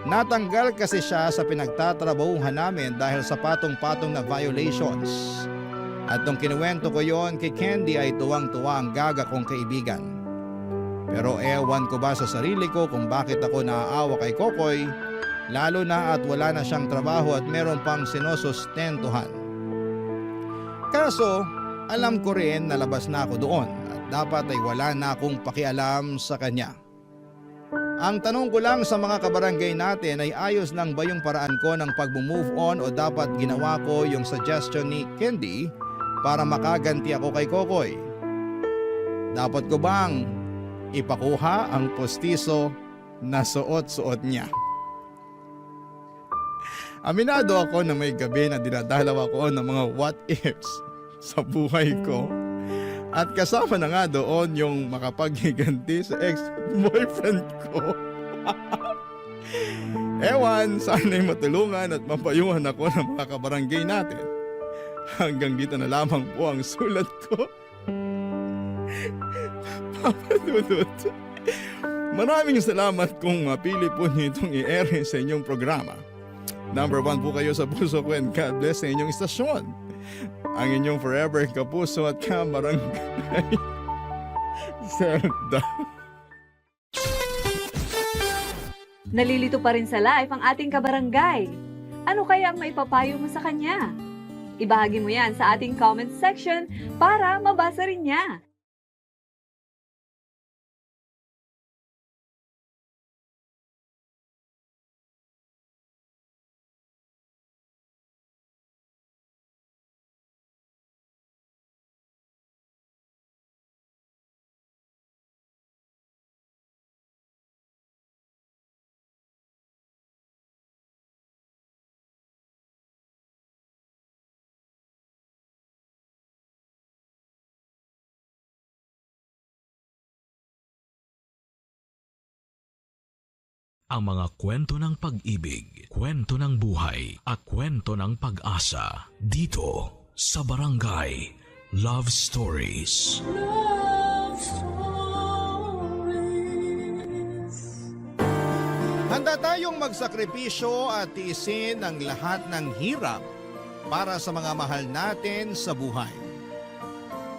Natanggal kasi siya sa pinagtatrabahuhan namin dahil sa patong-patong na violations. At nung kinuwento ko yon kay Candy ay tuwang-tuwa ang gaga kong kaibigan. Pero ewan ko ba sa sarili ko kung bakit ako naaawa kay Kokoy, lalo na at wala na siyang trabaho at meron pang sinusustentuhan. Kaso, alam ko rin na labas na ako doon at dapat ay wala na akong pakialam sa kanya. Ang tanong ko lang sa mga kabarangay natin ay ayos lang ba yung paraan ko ng pag-move on o dapat ginawa ko yung suggestion ni Candy para makaganti ako kay Kokoy? Dapat ko bang ipakuha ang postiso na suot-suot niya? Aminado ako na may gabi na dinadalaw ako ng mga what ifs sa buhay ko. At kasama na nga doon yung makapaghiganti sa ex-boyfriend ko. Ewan, sana'y matulungan at mapayuhan ako ng mga kabarangay natin. Hanggang dito na lamang po ang sulat ko. Papa Dudut, maraming salamat kung mapili po niyo itong i-air sa inyong programa. Number 1 po kayo sa puso ko and God bless sa inyong istasyon. Ang inyong forever kapuso at kabarangay, Zelda. Nalilito pa rin sa live ang ating kabarangay. Ano kaya ang maipapayo mo sa kanya? Ibahagi mo yan sa ating comment section para mabasa rin niya. ang mga kwento ng pag-ibig, kwento ng buhay at kwento ng pag-asa dito sa Barangay Love Stories. Love Stories. Handa tayong magsakripisyo at tiisin ang lahat ng hirap para sa mga mahal natin sa buhay.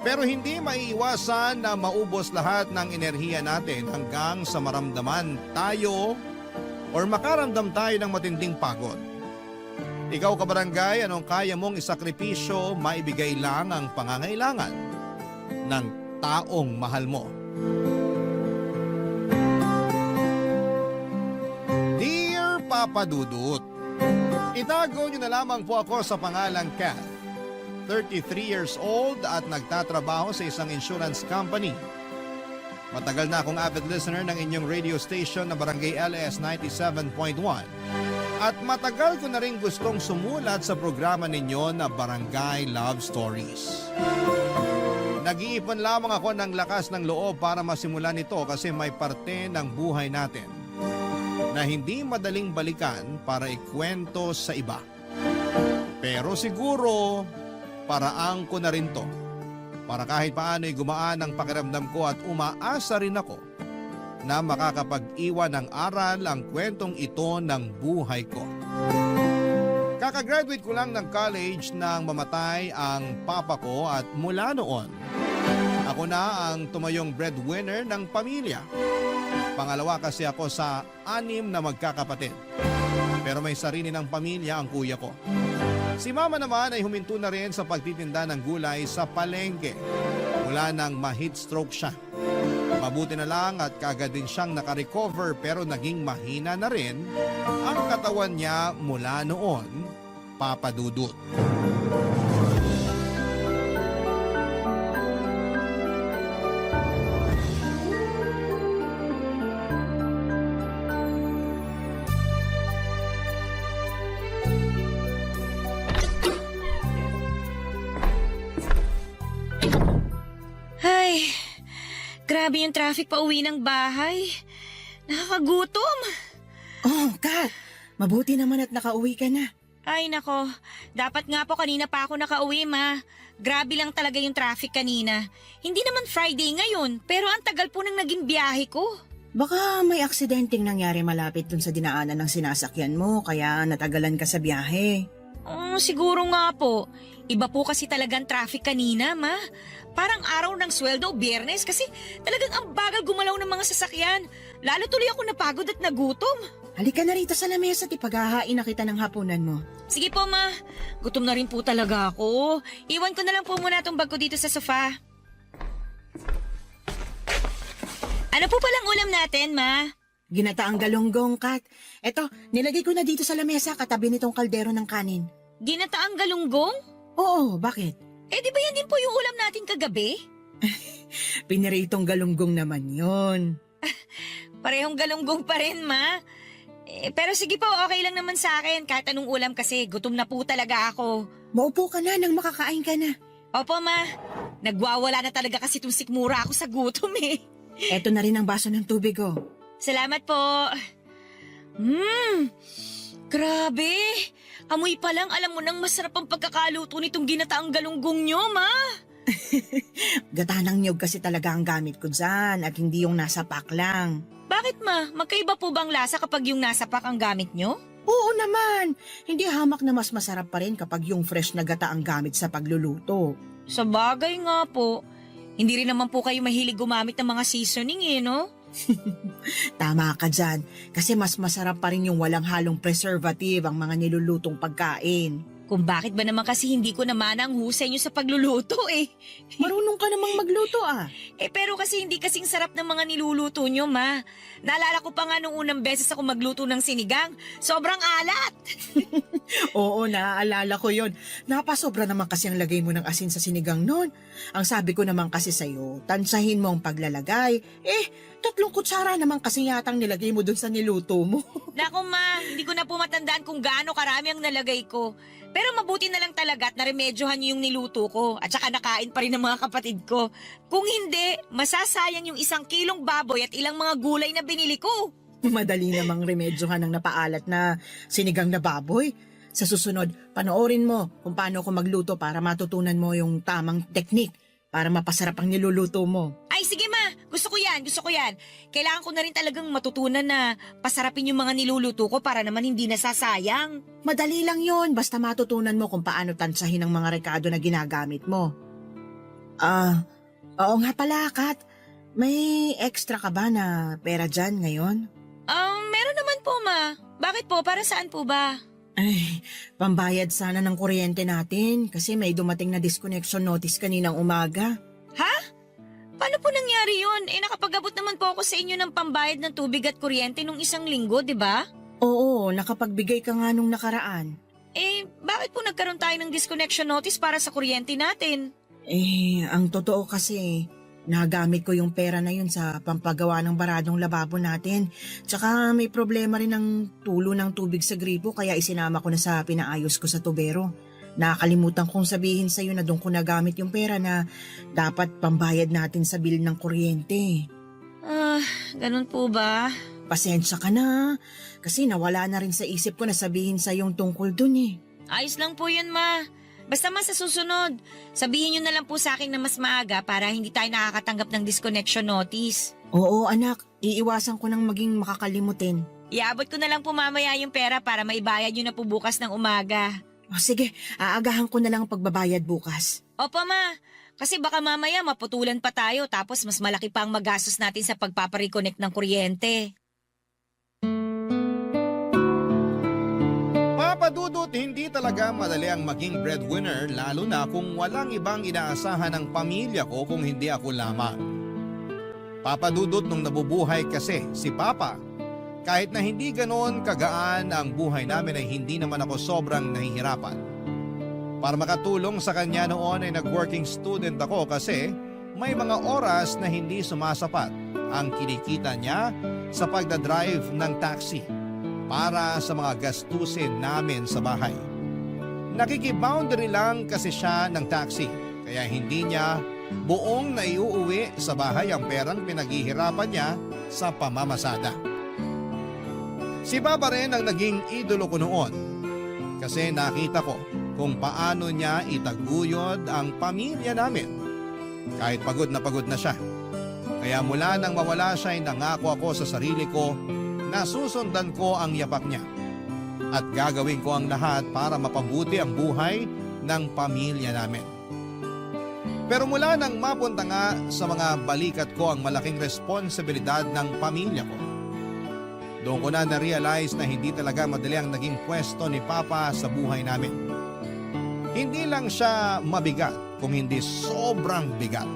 Pero hindi maiiwasan na maubos lahat ng enerhiya natin hanggang sa maramdaman tayo or makaramdam tayo ng matinding pagod. Ikaw kabarangay, anong kaya mong isakripisyo, maibigay lang ang pangangailangan ng taong mahal mo? Dear Papa Dudut, itago niyo na lamang po ako sa pangalang Kath. 33 years old at nagtatrabaho sa isang insurance company. Matagal na akong avid listener ng inyong radio station na Barangay LS 97.1 at matagal ko na rin gustong sumulat sa programa ninyo na Barangay Love Stories. Nag-iipon lamang ako ng lakas ng loob para masimulan ito kasi may parte ng buhay natin na hindi madaling balikan para ikwento sa iba. Pero siguro paraan ko na rin to para kahit paano'y gumaan ang pakiramdam ko at umaasa rin ako na makakapag-iwan ng aral ang kwentong ito ng buhay ko. Kakagraduate ko lang ng college nang mamatay ang papa ko at mula noon, ako na ang tumayong breadwinner ng pamilya. Pangalawa kasi ako sa 6 na magkakapatid. Pero may sarili ng pamilya ang kuya ko. Si mama naman ay huminto na rin sa pagtitinda ng gulay sa palengke mula nang ma-heat stroke siya. Mabuti na lang at kaagad din siyang nakarecover pero naging mahina na rin ang katawan niya mula noon, Papa Dudut. Ay, grabe yung traffic pa uwi ng bahay. Nakakagutom. Oh, Kat, mabuti naman at nakauwi ka na. Ay nako, dapat nga po kanina pa ako nakauwi ma. Grabe lang talaga yung traffic kanina. Hindi naman Friday ngayon, pero ang tagal po nang naging biyahe ko. Baka may aksidenteng nangyari malapit dun sa dinaanan ng sinasakyan mo, kaya natagalan ka sa biyahe. Siguro nga po. Iba po kasi talagang traffic kanina, ma. Parang araw ng sweldo, Biyernes, kasi talagang ang bagal gumalaw ng mga sasakyan. Lalo tuloy ako napagod at nagutom. Halika na rito sa lamesa at ipaghahain na kita ng hapunan mo. Sige po, ma. Gutom na rin po talaga ako. Iwan ko na lang po muna itong bag ko dito sa sofa. Ano po palang ulam natin, ma? Ginataang galunggong, Kat. Eto, nilagay ko na dito sa lamesa katabi nitong kaldero ng kanin. Ginataang galunggong? Oo, bakit? Eh, di ba yan din po yung ulam natin kagabi? Piniritong galunggong naman yon. Parehong galunggong pa rin, ma. Pero sige po, okay lang naman sa akin. Kahit anong ulam kasi, gutom na po talaga ako. Maupo ka na nang makakain ka na. Opo, ma. Nagwawala na talaga kasi itong sikmura ako sa gutom eh. Eto na rin ang baso ng tubig, oh. Salamat po. Grabe. Amoy pa lang, alam mo nang masarap ang pagkakaluto nitong ginataang galunggong nyo, ma. Gata ng niyog kasi talaga ang gamit ko dyan at hindi yung nasa pack lang. Bakit, ma? Magkaiba po bang lasa kapag yung nasa pack ang gamit nyo? Oo naman. Hindi hamak na mas masarap pa rin kapag yung fresh na gata ang gamit sa pagluluto. Sa bagay nga po. Hindi rin naman po kayo mahilig gumamit ng mga seasoning eh, no? Tama ka dyan, kasi mas masarap pa rin yung walang halong preservative ang mga nilulutong pagkain. Kung bakit ba naman kasi hindi ko naman ang husay nyo sa pagluluto eh. Marunong ka namang magluto ah. Pero kasi hindi kasing sarap ng mga niluluto nyo, ma. Naalala ko pa nga nung unang beses ako magluto ng sinigang. Sobrang alat. Oo, naaalala ko yon. Napasobra naman kasi ang lagay mo ng asin sa sinigang noon. Ang sabi ko naman kasi sa'yo, tansahin mo ang paglalagay. 3 kutsara naman kasi yatang nilagay mo dun sa niluto mo. Naku ma, hindi ko na po matandaan kung gaano karami ang nalagay ko. Pero mabuti na lang talaga at naremedyohan niyo yung niluto ko at saka nakain pa rin ng mga kapatid ko. Kung hindi, masasayang yung 1 kilong baboy at ilang mga gulay na binili ko. Madali namang remedyohan ng napaalat na sinigang na baboy. Sa susunod, panoorin mo kung paano ko magluto para matutunan mo yung tamang teknik para mapasarap ang niluluto mo. Ay, sige ma. Gusto ko yan. Kailangan ko na rin talagang matutunan na pasarapin yung mga niluluto ko para naman hindi nasasayang. Madali lang yon, basta matutunan mo kung paano tansahin ang mga rekado na ginagamit mo. Oo nga pala, Kat. May extra ka ba na pera dyan ngayon? Meron naman po ma. Bakit po? Para saan po ba? Ay, pambayad sana ng kuryente natin kasi may dumating na disconnection notice kaninang umaga. Ha? Paano po nangyari yun? Nakapag-abot naman po ako sa inyo ng pambayad ng tubig at kuryente nung 1 linggo, di ba? Oo, nakapagbigay ka nga nung nakaraan. Bakit po nagkaroon tayo ng disconnection notice para sa kuryente natin? Ang totoo kasi, nagamit ko yung pera na yun sa pampagawa ng baradong lababo natin. Tsaka may problema rin ng tulo ng tubig sa gripo kaya isinama ko na sa pinaayos ko sa tubero. Nakakalimutan kong sabihin sa'yo na doon ko nagamit yung pera na dapat pambayad natin sa bill ng kuryente. Ganun po ba? Pasensya ka na, kasi nawala na rin sa isip ko na sabihin sa'yo yung tungkol dun eh. Ayos lang po yun ma. Basta ma sa susunod, sabihin nyo na lang po sa akin na mas maaga para hindi tayo nakakatanggap ng disconnection notice. Oo anak, iiwasan ko nang maging makakalimutin. Iabot ko na lang po mamaya yung pera para maibayad nyo na po bukas ng umaga. O sige, aagahan ko na lang ang pagbabayad bukas. Opo ma, kasi baka mamaya maputulan pa tayo tapos mas malaki pa ang magastos natin sa pagpapareconnect ng kuryente. Papadudot, hindi talaga madali ang maging breadwinner lalo na kung walang ibang inaasahan ng pamilya ko kung hindi ako lamang. Papadudot, nung nabubuhay kasi si Papa, kahit na hindi ganoon kagaan ang buhay namin ay hindi naman ako sobrang nahihirapan. Para makatulong sa kanya noon ay nag-working student ako kasi may mga oras na hindi sumasapat ang kinikita niya sa pagdadrive ng taxi para sa mga gastusin namin sa bahay. Nakikiboundary lang kasi siya ng taxi kaya hindi niya buong naiuuwi sa bahay ang perang pinaghihirapan niya sa pamamasada. Si Papa rin ang naging idolo ko noon kasi nakita ko kung paano niya itaguyod ang pamilya namin kahit pagod na siya. Kaya mula nang mawala siya ay nangako ako sa sarili ko na susundan ko ang yapak niya at gagawin ko ang lahat para mapabuti ang buhay ng pamilya namin. Pero mula nang mapunta nga sa mga balikat ko ang malaking responsibilidad ng pamilya ko, doon ko na na-realize na hindi talaga madali ang naging pwesto ni Papa sa buhay namin. Hindi lang siya mabigat, kung hindi sobrang bigat.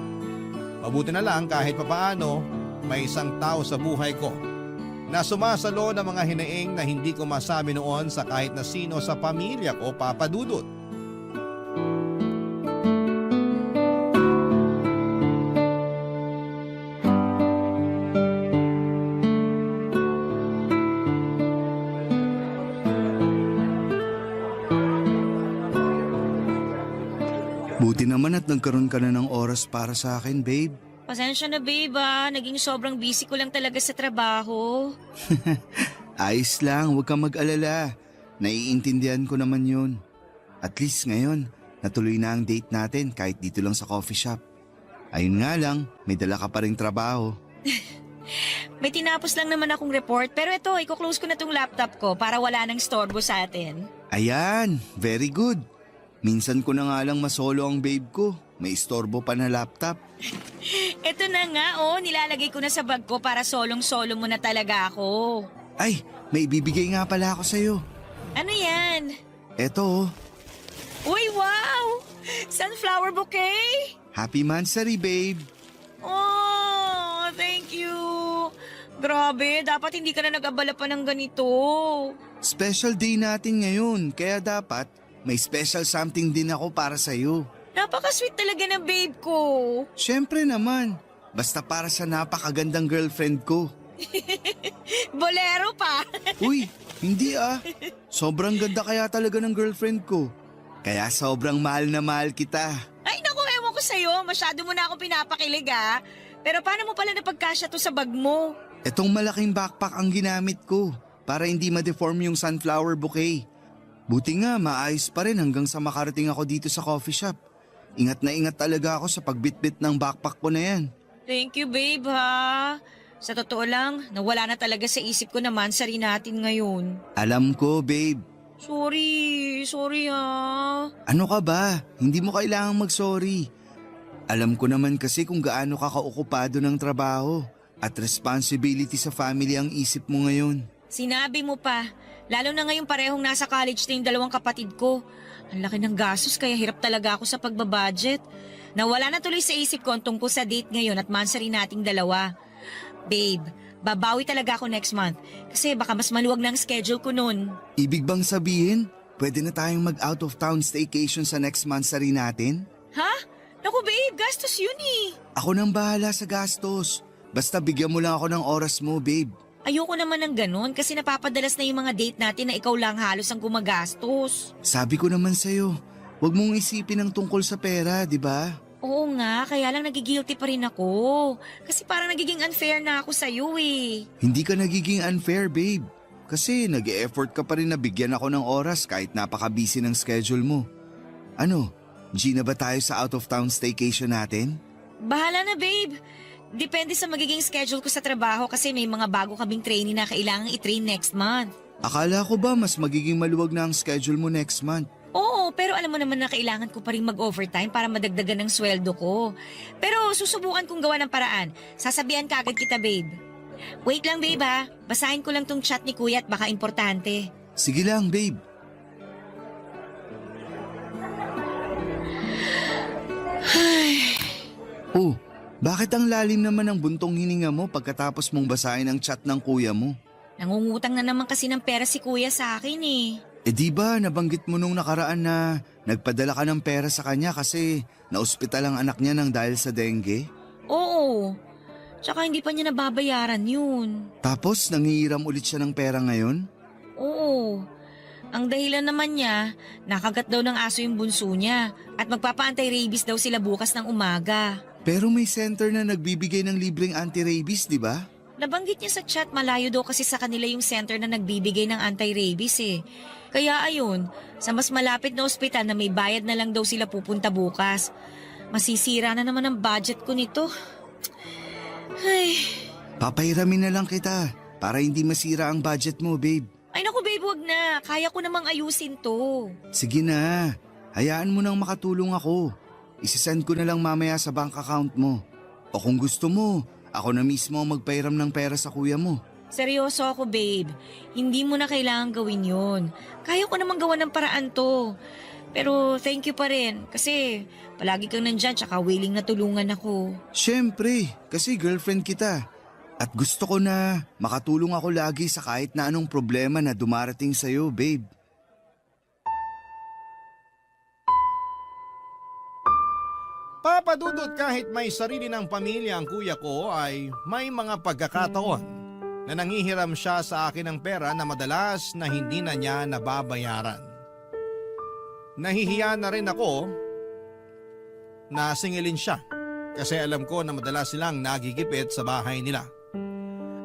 Mabuti na lang kahit papaano may isang tao sa buhay ko na sumasalo ng mga hinaing na hindi ko masabi noon sa kahit na sino sa pamilya ko, Papa Dudut. Buti naman at nagkaroon ka na ng oras para sa akin, babe. Pasensya na babe naging sobrang busy ko lang talaga sa trabaho. Ayos lang, huwag kang mag-alala. Naiintindihan ko naman yun. At least ngayon, natuloy na ang date natin kahit dito lang sa coffee shop. Ayun nga lang, may dala ka pa ring trabaho. May tinapos lang naman akong report pero ito, i-close ko na tong laptop ko para wala nang storbo sa atin. Ayan, very good. Minsan ko na nga lang masolo ang babe ko. May istorbo pa na laptop. Ito na nga nilalagay ko na sa bag ko para solong-solo mo na talaga ako. Ay, may bibigay nga pala ako sa'yo. Ano yan? Eto, Uy, wow! Sunflower bouquet? happy Mansari, babe. Oh, thank you. Grabe, dapat hindi ka na nag-abala pa ng ganito. Special day natin ngayon, kaya dapat may special something din ako para sa'yo. Napaka-sweet talaga ng babe ko. Siyempre naman, basta para sa napakagandang girlfriend ko. Bolero pa. Uy, hindi ah. Sobrang ganda kaya talaga ng girlfriend ko. Kaya sobrang mahal na mahal kita. Ay, naku, ewan ko sa'yo. Masyado mo na akong pinapakilig Pero paano mo pala napagkasya to sa bag mo? Etong malaking backpack ang ginamit ko para hindi ma-deform yung sunflower bouquet. Buti nga maayos pa rin hanggang sa makarating ako dito sa coffee shop. Ingat na ingat talaga ako sa pagbitbit ng backpack ko na yan. Thank you, babe, ha? Sa totoo lang, nawala na talaga sa isip ko naman sarili natin ngayon. Alam ko, babe. Sorry ha. Ano ka ba? Hindi mo kailangang mag-sorry. Alam ko naman kasi kung gaano ka kaokupado ng trabaho at responsibility sa family ang isip mo ngayon. Sinabi mo pa, lalo na ngayong parehong nasa college na yung dalawang kapatid ko. Ang laki ng gastos kaya hirap talaga ako sa pagbabudget. Nawala na tuloy sa isip ko ang tungkol sa date ngayon at mansari nating dalawa. Babe, babawi talaga ako next month kasi baka mas maluwag na ang schedule ko nun. Ibig bang sabihin, pwede na tayong mag-out of town staycation sa next month sa rin natin? Ha? Naku babe, gastos yun eh. Ako nang bahala sa gastos. Basta bigyan mo lang ako ng oras mo, babe. Ayoko naman ng ganun kasi napapadalas na yung mga date natin na ikaw lang halos ang gumagastos. Sabi ko naman sa'yo, huwag mong isipin ang tungkol sa pera, di ba? Oo nga, kaya lang nagigilty pa rin ako. Kasi parang nagiging unfair na ako sa'yo eh. Hindi ka nagiging unfair, babe. Kasi nag-e-effort ka pa rin na bigyan ako ng oras kahit napaka-busy ng schedule mo. Ano, G na ba tayo sa out-of-town staycation natin? Bahala na babe. Depende sa magiging schedule ko sa trabaho kasi may mga bago kaming training na kailangang i-train next month. Akala ko ba mas magiging maluwag na ang schedule mo next month? Oo, pero alam mo naman na kailangan ko pa rin mag-overtime para madagdagan ng sweldo ko. Pero susubukan kong gawa ng paraan. Sasabihan ka agad kita, babe. Wait lang, babe ha. Basahin ko lang tong chat ni kuya at baka importante. Sige lang, babe. Oh, bakit ang lalim naman ng buntong hininga mo pagkatapos mong basahin ang chat ng kuya mo? Nangungutang na naman kasi ng pera si kuya sa akin eh. Eh di ba nabanggit mo nung nakaraan na nagpadala ka ng pera sa kanya kasi naospital ang anak niya ng dahil sa dengue? Oo. Tsaka hindi pa niya nababayaran yun. Tapos nangihiram ulit siya ng pera ngayon? Oo. Ang dahilan naman niya, nakagat daw ng aso yung bunso niya at magpapa-anti-rabies daw sila bukas ng umaga. Pero may center na nagbibigay ng libreng anti-rabies, di ba? Nabanggit niya sa chat malayo daw kasi sa kanila yung center na nagbibigay ng anti-rabies eh. Kaya ayun, sa mas malapit na ospital na may bayad na lang daw sila pupunta bukas. Masisira na naman ang budget ko nito. Ay. Papairamin na lang kita para hindi masira ang budget mo, babe. Ay naku babe, wag na. Kaya ko namang ayusin to. Sige na, hayaan mo nang makatulong ako. Isisend ko na lang mamaya sa bank account mo. O kung gusto mo, ako na mismo ang magpairam ng pera sa kuya mo. Seryoso ako babe. Hindi mo na kailangan gawin yun. Kaya ko namang gawa ng paraan to. Pero thank you pa rin kasi palagi kang nandyan tsaka willing na tulungan ako. Siyempre, kasi girlfriend kita. At gusto ko na makatulong ako lagi sa kahit na anong problema na dumarating sa'yo, babe. Papadudot kahit may sarili ng pamilya ang kuya ko ay may mga pagkakataon na nangihiram siya sa akin ng pera na madalas na hindi na niya nababayaran. Nahihiya na rin ako na singilin siya kasi alam ko na madalas silang nagigipit sa bahay nila.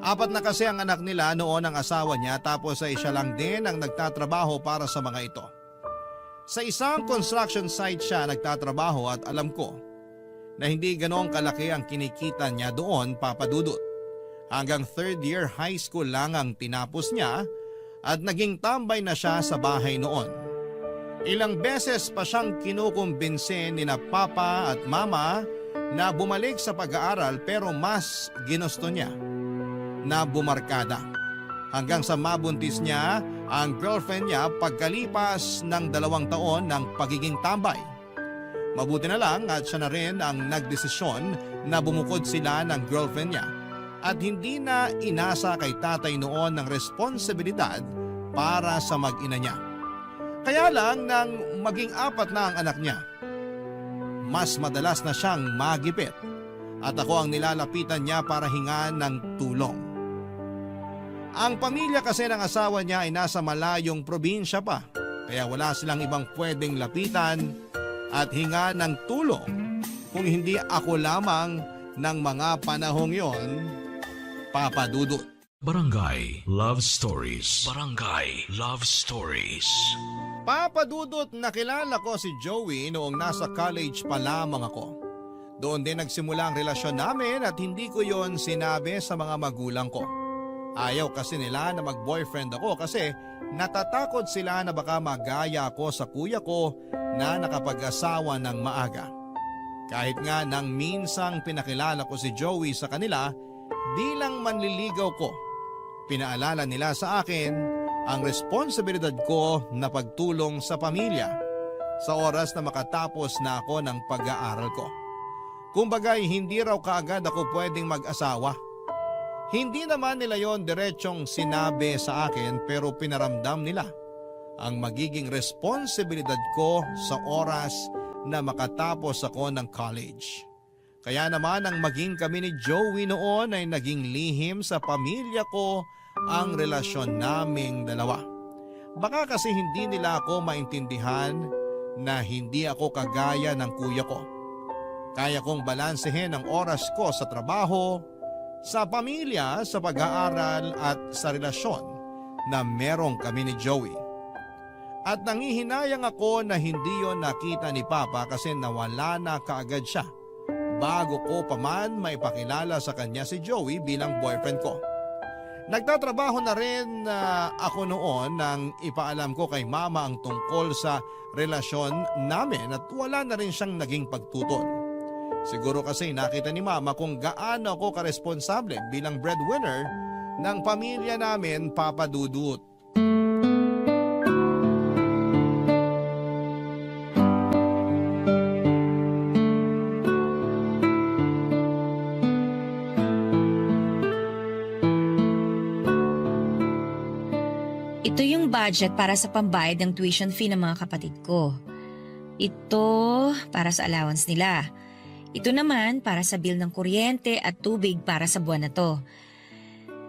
4 na kasi ang anak nila noon ang asawa niya tapos ay siya lang din ang nagtatrabaho para sa mga ito. Sa isang construction site siya nagtatrabaho at alam ko na hindi ganoong kalaki ang kinikita niya doon, papadudot. Hanggang 3rd year high school lang ang tinapos niya at naging tambay na siya sa bahay noon. Ilang beses pa siyang kinukumbinse ni na papa at mama na bumalik sa pag-aaral pero mas ginusto niya na bumarkada. Hanggang sa mabuntis niya ang girlfriend niya pagkalipas ng 2 taon ng pagiging tambay. Mabuti na lang at siya na rin ang nagdesisyon na bumukod sila ng girlfriend niya at hindi na inasa kay tatay noon ng responsibilidad para sa mag-ina niya. Kaya lang nang maging 4 na ang anak niya, mas madalas na siyang magipit at ako ang nilalapitan niya para hingan ng tulong. Ang pamilya kasi ng asawa niya ay nasa malayong probinsya pa, kaya wala silang ibang pwedeng lapitan at hinga ng tulong kung hindi ako lamang ng mga panahong yon. Papa Dudut. Barangay Love Stories. Barangay Love Stories. Papa Dudut, nakilala ko si Joey noong nasa college pa lamang ako. Doon din nagsimula ang relasyon namin at hindi ko yon sinabi sa mga magulang ko. Ayaw kasi nila na mag-boyfriend ako kasi natatakot sila na baka magaya ako sa kuya ko na nakapag-asawa ng maaga. Kahit nga nang minsang pinakilala ko si Joey sa kanila bilang manliligaw ko, pinaalala nila sa akin ang responsibilidad ko na pagtulong sa pamilya sa oras na makatapos na ako ng pag-aaral ko. Kumbagay, hindi raw kaagad ako pwedeng mag-asawa. Hindi naman nila yon diretsong sinabi sa akin pero pinaramdam nila ang magiging responsibilidad ko sa oras na makatapos ako ng college. Kaya naman ang maging kami ni Joey noon ay naging lihim sa pamilya ko ang relasyon naming dalawa. Baka kasi hindi nila ako maintindihan na hindi ako kagaya ng kuya ko. Kaya kong balansehin ang oras ko sa trabaho, sa pamilya, sa pag-aaral at sa relasyon na merong kami ni Joey. At nangihinayang ako na hindi yon nakita ni Papa kasi nawala na kaagad siya bago ko pa man maipakilala sa kanya si Joey bilang boyfriend ko. Nagtatrabaho na rin ako noon nang ipaalam ko kay Mama ang tungkol sa relasyon namin at wala na rin siyang naging pagtutol. Siguro kasi nakita ni Mama kung gaano ako karesponsable bilang breadwinner ng pamilya namin, Papa Dudut. Ito yung budget para sa pambayad ng tuition fee ng mga kapatid ko. Ito para sa allowance nila. Ito naman para sa bill ng kuryente at tubig para sa buwan na to.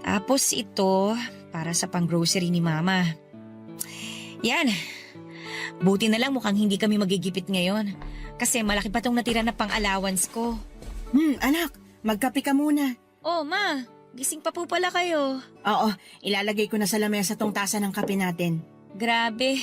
Tapos ito para sa pang-grocery ni Mama. Yan. Buti na lang mukhang hindi kami magigipit ngayon. Kasi malaki pa tong natira na pang-allowance ko. Anak, magkape ka muna. Oh, Ma. Gising pa po pala kayo. Oo, ilalagay ko na sa lamesa tong tasa ng kape natin. Grabe,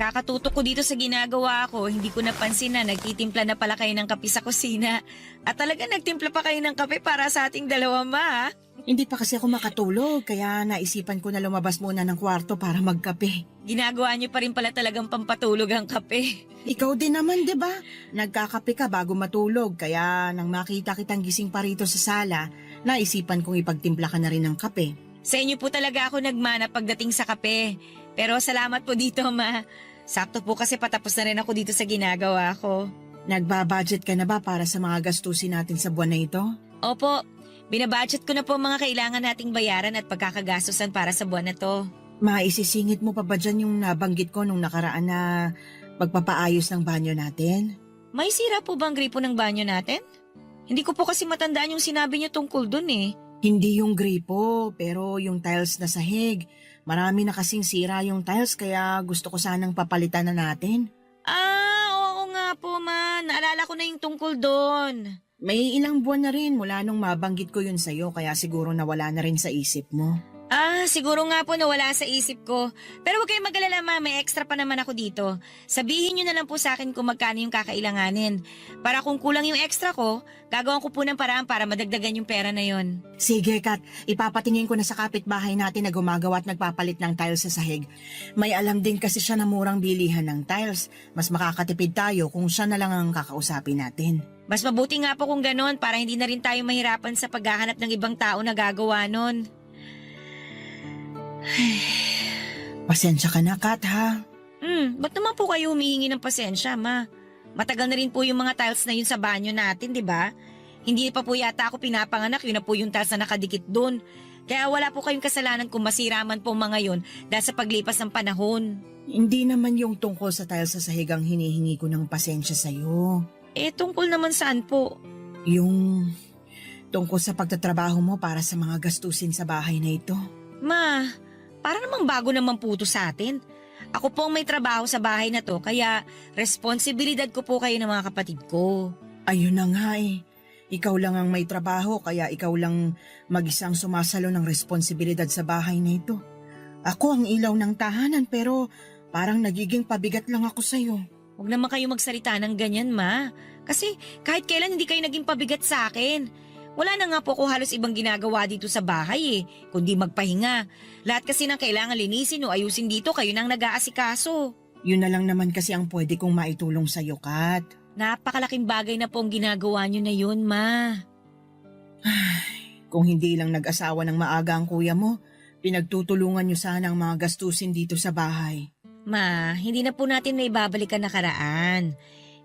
kakatutok ko dito sa ginagawa ko, hindi ko napansin na nagtitimpla na pala kayo ng kape sa kusina. At talaga nagtimpla pa kayo ng kape para sa ating dalawa, Ma. Hindi pa kasi ako makatulog, kaya naisipan ko na lumabas muna ng kwarto para magkape. Ginagawa niyo pa rin pala talagang pampatulog ang kape. Ikaw din naman, di ba? Nagkakape ka bago matulog, kaya nang makita kitang gising pa rito sa sala, naisipan kong ipagtimpla ka na rin ng kape. Sa inyo po talaga ako nagmana pagdating sa kape. Pero salamat po dito, Ma. Sakto po kasi patapos na rin ako dito sa ginagawa ko. Nagbabudget ka na ba para sa mga gastusin natin sa buwan na ito? Opo, binabudget ko na po mga kailangan nating bayaran at pagkakagastusan para sa buwan na to. Maisisingit mo pa ba dyan yung nabanggit ko nung nakaraan na pagpapaayos ng banyo natin? May sira po bang gripo ng banyo natin? Hindi ko po kasi matandaan yung sinabi niyo tungkol dun eh. Hindi yung gripo, pero yung tiles na sahig. Marami na kasing sira yung tiles kaya gusto ko sanang papalitan na natin. Oo nga po, Ma. Naalala ko na yung tungkol doon. May ilang buwan na rin mula nung mabanggit ko yun sa'yo kaya siguro nawala na rin sa isip mo. Siguro nga po nawala sa isip ko. Pero huwag kayong mag-alala, Ma. May extra pa naman ako dito. Sabihin niyo na lang po sa akin kung magkano yung kakailanganin. Para kung kulang yung extra ko, gagawin ko po ng paraan para madagdagan yung pera na yon. Sige, Kat. Ipapatingin ko na sa kapitbahay natin na gumagawa at nagpapalit ng tiles sa sahig. May alam din kasi siya na murang bilihan ng tiles. Mas makakatipid tayo kung siya na lang ang kakausapin natin. Mas mabuti nga po kung ganon para hindi na rin tayo mahirapan sa paghahanap ng ibang tao na gagawa nun. Pasensya ka na, Kat, ha? Ba't naman po kayo humihingi ng pasensya, Ma? Matagal na rin po yung mga tiles na yun sa banyo natin, di ba? Hindi pa po yata ako pinapanganak, yun na po yung tiles na nakadikit doon. Kaya wala po kayong kasalanan kung masira man po mga yun dahil sa paglipas ng panahon. Hindi naman yung tungkol sa tiles sa sahig ang hinihingi ko ng pasensya sa'yo. Tungkol naman saan po? Yung tungkol sa pagtatrabaho mo para sa mga gastusin sa bahay na ito. Ma, para namang bago naman po ito sa atin. Ako po ang may trabaho sa bahay na to, kaya responsibilidad ko po kayo ng mga kapatid ko. Ayun na nga eh. Ikaw lang ang may trabaho kaya ikaw lang mag-isang sumasalo ng responsibilidad sa bahay na ito. Ako ang ilaw ng tahanan pero parang nagiging pabigat lang ako sa'yo. Huwag naman kayo magsalita ng ganyan, Ma. Kasi kahit kailan hindi kayo naging pabigat sa akin. Wala na nga po ako halos ibang ginagawa dito sa bahay kundi magpahinga. Lahat kasi ng kailangan linisin o ayusin dito, kayo nang nag-aasikaso. Yun na lang naman kasi ang pwede kong maitulong sa'yo, Kat. Napakalaking bagay na po ang ginagawa nyo na yun, Ma. Kung hindi lang nag-asawa ng maaga ang kuya mo, pinagtutulungan nyo sana ang mga gastusin dito sa bahay. Ma, hindi na po natin may babalikan nakaraan.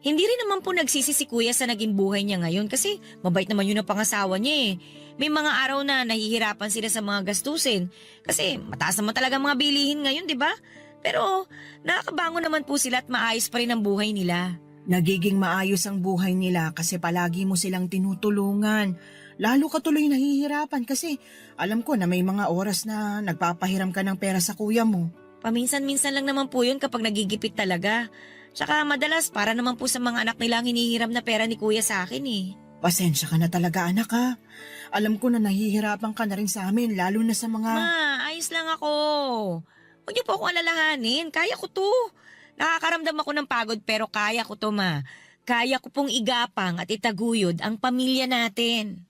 Hindi rin naman po nagsisi si kuya sa naging buhay niya ngayon kasi mabait naman yun ang pangasawa niya. May mga araw na nahihirapan sila sa mga gastusin kasi mataas naman talaga mga bilihin ngayon, di ba? Pero nakakabangon naman po sila at maayos pa rin ang buhay nila. Nagiging maayos ang buhay nila kasi palagi mo silang tinutulungan. Lalo ka tuloy nahihirapan kasi alam ko na may mga oras na nagpapahiram ka ng pera sa kuya mo. Paminsan-minsan lang naman po yun kapag nagigipit talaga. Tsaka madalas para naman po sa mga anak nila ang hinihiram na pera ni kuya sa akin Pasensya ka na talaga anak ha. Alam ko na nahihirapan ka na rin sa amin lalo na sa mga... Ma, ayos lang ako. Huwag niyo po akong alalahanin. Kaya ko to. Nakakaramdam ako ng pagod pero kaya ko to, Ma. Kaya ko pong igapang at itaguyod ang pamilya natin.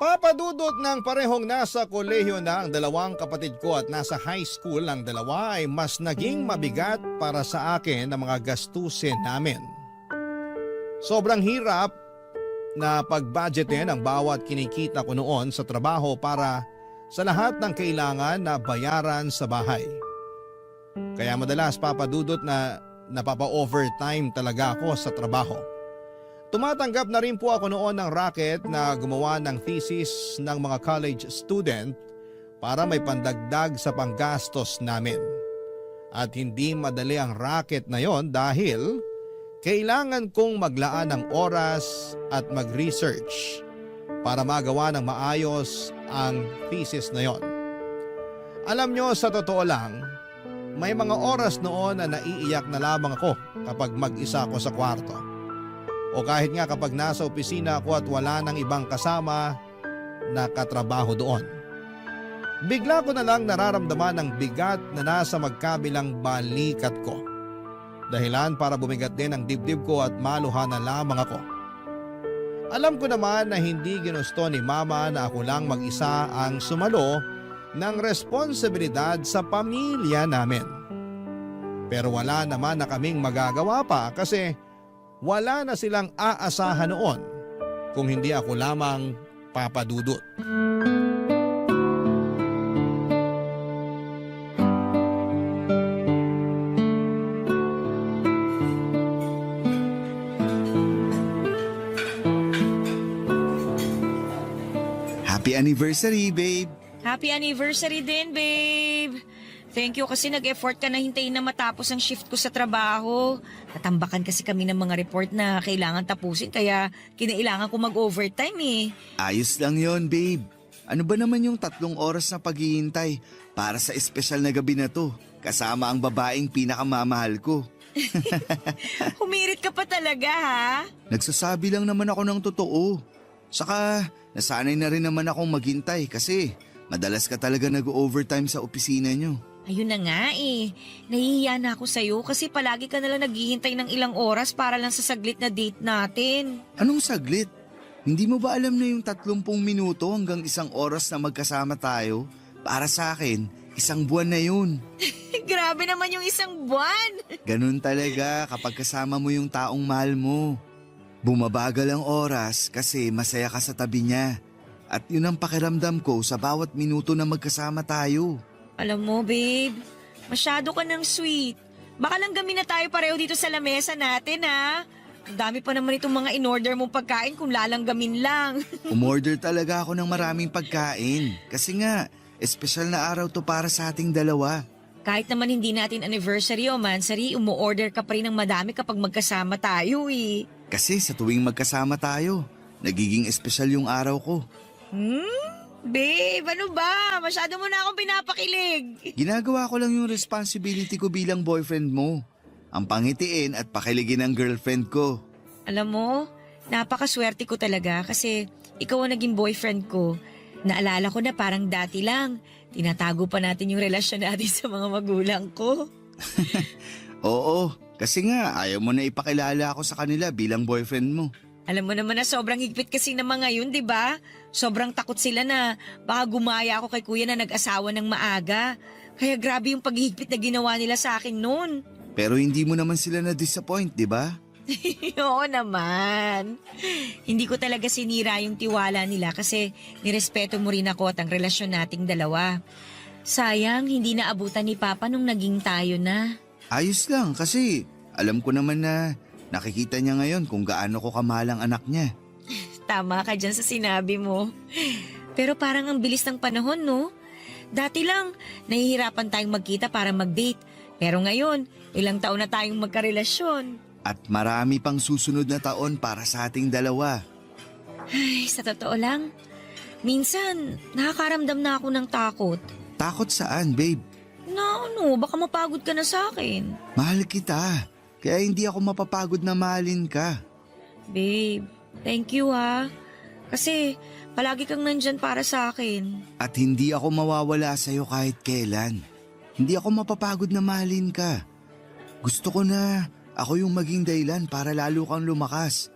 Papadudot ng parehong nasa kolehiyo na ang dalawang kapatid ko at nasa high school ang dalawa ay mas naging mabigat para sa akin ang mga gastusin namin. Sobrang hirap na pag-budgetin ang bawat kinikita ko noon sa trabaho para sa lahat ng kailangan na bayaran sa bahay. Kaya madalas papadudot na napapa-overtime talaga ako sa trabaho. Tumatanggap na rin po ako noon ng racket na gumawa ng thesis ng mga college student para may pandagdag sa panggastos namin. At hindi madali ang racket na yon dahil kailangan kong maglaan ng oras at mag-research para magawa ng maayos ang thesis na yon. Alam nyo, sa totoo lang, may mga oras noon na naiiyak na lamang ako kapag mag-isa ako sa kwarto. O kahit nga kapag nasa opisina ako at wala nang ibang kasama na katrabaho doon. Bigla ko na lang nararamdaman ang bigat na nasa magkabilang balikat ko. Dahilan para bumigat din ang dibdib ko at maluha na lamang ako. Alam ko naman na hindi ginusto ni Mama na ako lang mag-isa ang sumalo ng responsibilidad sa pamilya namin. Pero wala naman na kaming magagawa pa kasi wala na silang aasahan noon kung hindi ako lamang papadudot. Happy anniversary, babe! Happy anniversary din, babe! Thank you kasi nag-effort ka na hintayin na matapos ang shift ko sa trabaho. Natambakan kasi kami ng mga report na kailangan tapusin kaya kinailangan ko mag-overtime Ayos lang yon, babe. Ano ba naman yung 3 oras na paghihintay para sa espesyal na gabi na to? Kasama ang babaeng pinakamamahal ko. Humirit ka pa talaga, ha? Nagsasabi lang naman ako ng totoo. Saka nasanay na rin naman akong maghintay kasi madalas ka talaga nag-overtime sa opisina nyo. Ayun na nga Nahihiya na ako sa'yo kasi palagi ka nalang naghihintay ng ilang oras para lang sa saglit na date natin. Anong saglit? Hindi mo ba alam na yung 30 minuto hanggang 1 oras na magkasama tayo? Para sa akin, 1 buwan na yun. Grabe naman yung 1 buwan. Ganun talaga kapag kasama mo yung taong mahal mo. Bumabagal ang oras kasi masaya ka sa tabi niya. At yun ang pakiramdam ko sa bawat minuto na magkasama tayo. Alam mo, babe, masyado ka ng sweet. Baka lang gamin na tayo pareho dito sa lamesa natin, ha? Ang dami pa naman itong mga in-order mong pagkain kung lalanggamin lang. Umorder talaga ako ng maraming pagkain. Kasi nga, espesyal na araw to para sa ating dalawa. Kahit naman hindi natin anniversary o mansary, umu-order ka pa rin ng madami kapag magkasama tayo, Kasi sa tuwing magkasama tayo, nagiging espesyal yung araw ko. Babe, ano ba? Masyado mo na akong pinapakilig. Ginagawa ko lang yung responsibility ko bilang boyfriend mo. ang pangitiin at pakiligin ng girlfriend ko. Alam mo, napakaswerte ko talaga kasi ikaw ang naging boyfriend ko. Naalala ko na parang dati lang, tinatago pa natin yung relasyon natin sa mga magulang ko. Oo, kasi nga ayaw mo na ipakilala ako sa kanila bilang boyfriend mo. Alam mo naman na sobrang higpit kasi ng mga yun, di ba? Sobrang takot sila na baka gumaya ako kay kuya na nag-asawa ng maaga. Kaya grabe yung paghihigpit na ginawa nila sa akin noon. Pero hindi mo naman sila na-disappoint, di ba? Oo naman. Hindi ko talaga sinira yung tiwala nila kasi nirespeto mo rin ako at ang relasyon nating dalawa. Sayang, hindi naabutan ni Papa nung naging tayo na. Ayos lang kasi alam ko naman na nakikita niya ngayon kung gaano ko kamahal ang anak niya. Tama ka dyan sa sinabi mo. Pero parang ang bilis ng panahon, no? Dati lang, nahihirapan tayong magkita para mag-date. Pero ngayon, ilang taon na tayong magkarelasyon. At marami pang susunod na taon para sa ating dalawa. Ay, sa totoo lang, minsan nakakaramdam na ako ng takot. Takot saan, babe? Na ano, baka mapagod ka na sa akin. Mahal kita. Kaya hindi ako mapapagod na mahalin ka. Babe, thank you ha. Kasi palagi kang nandyan para sa akin. At hindi ako mawawala sa'yo kahit kailan. Hindi ako mapapagod na mahalin ka. Gusto ko na ako yung maging dahilan para lalo kang lumakas.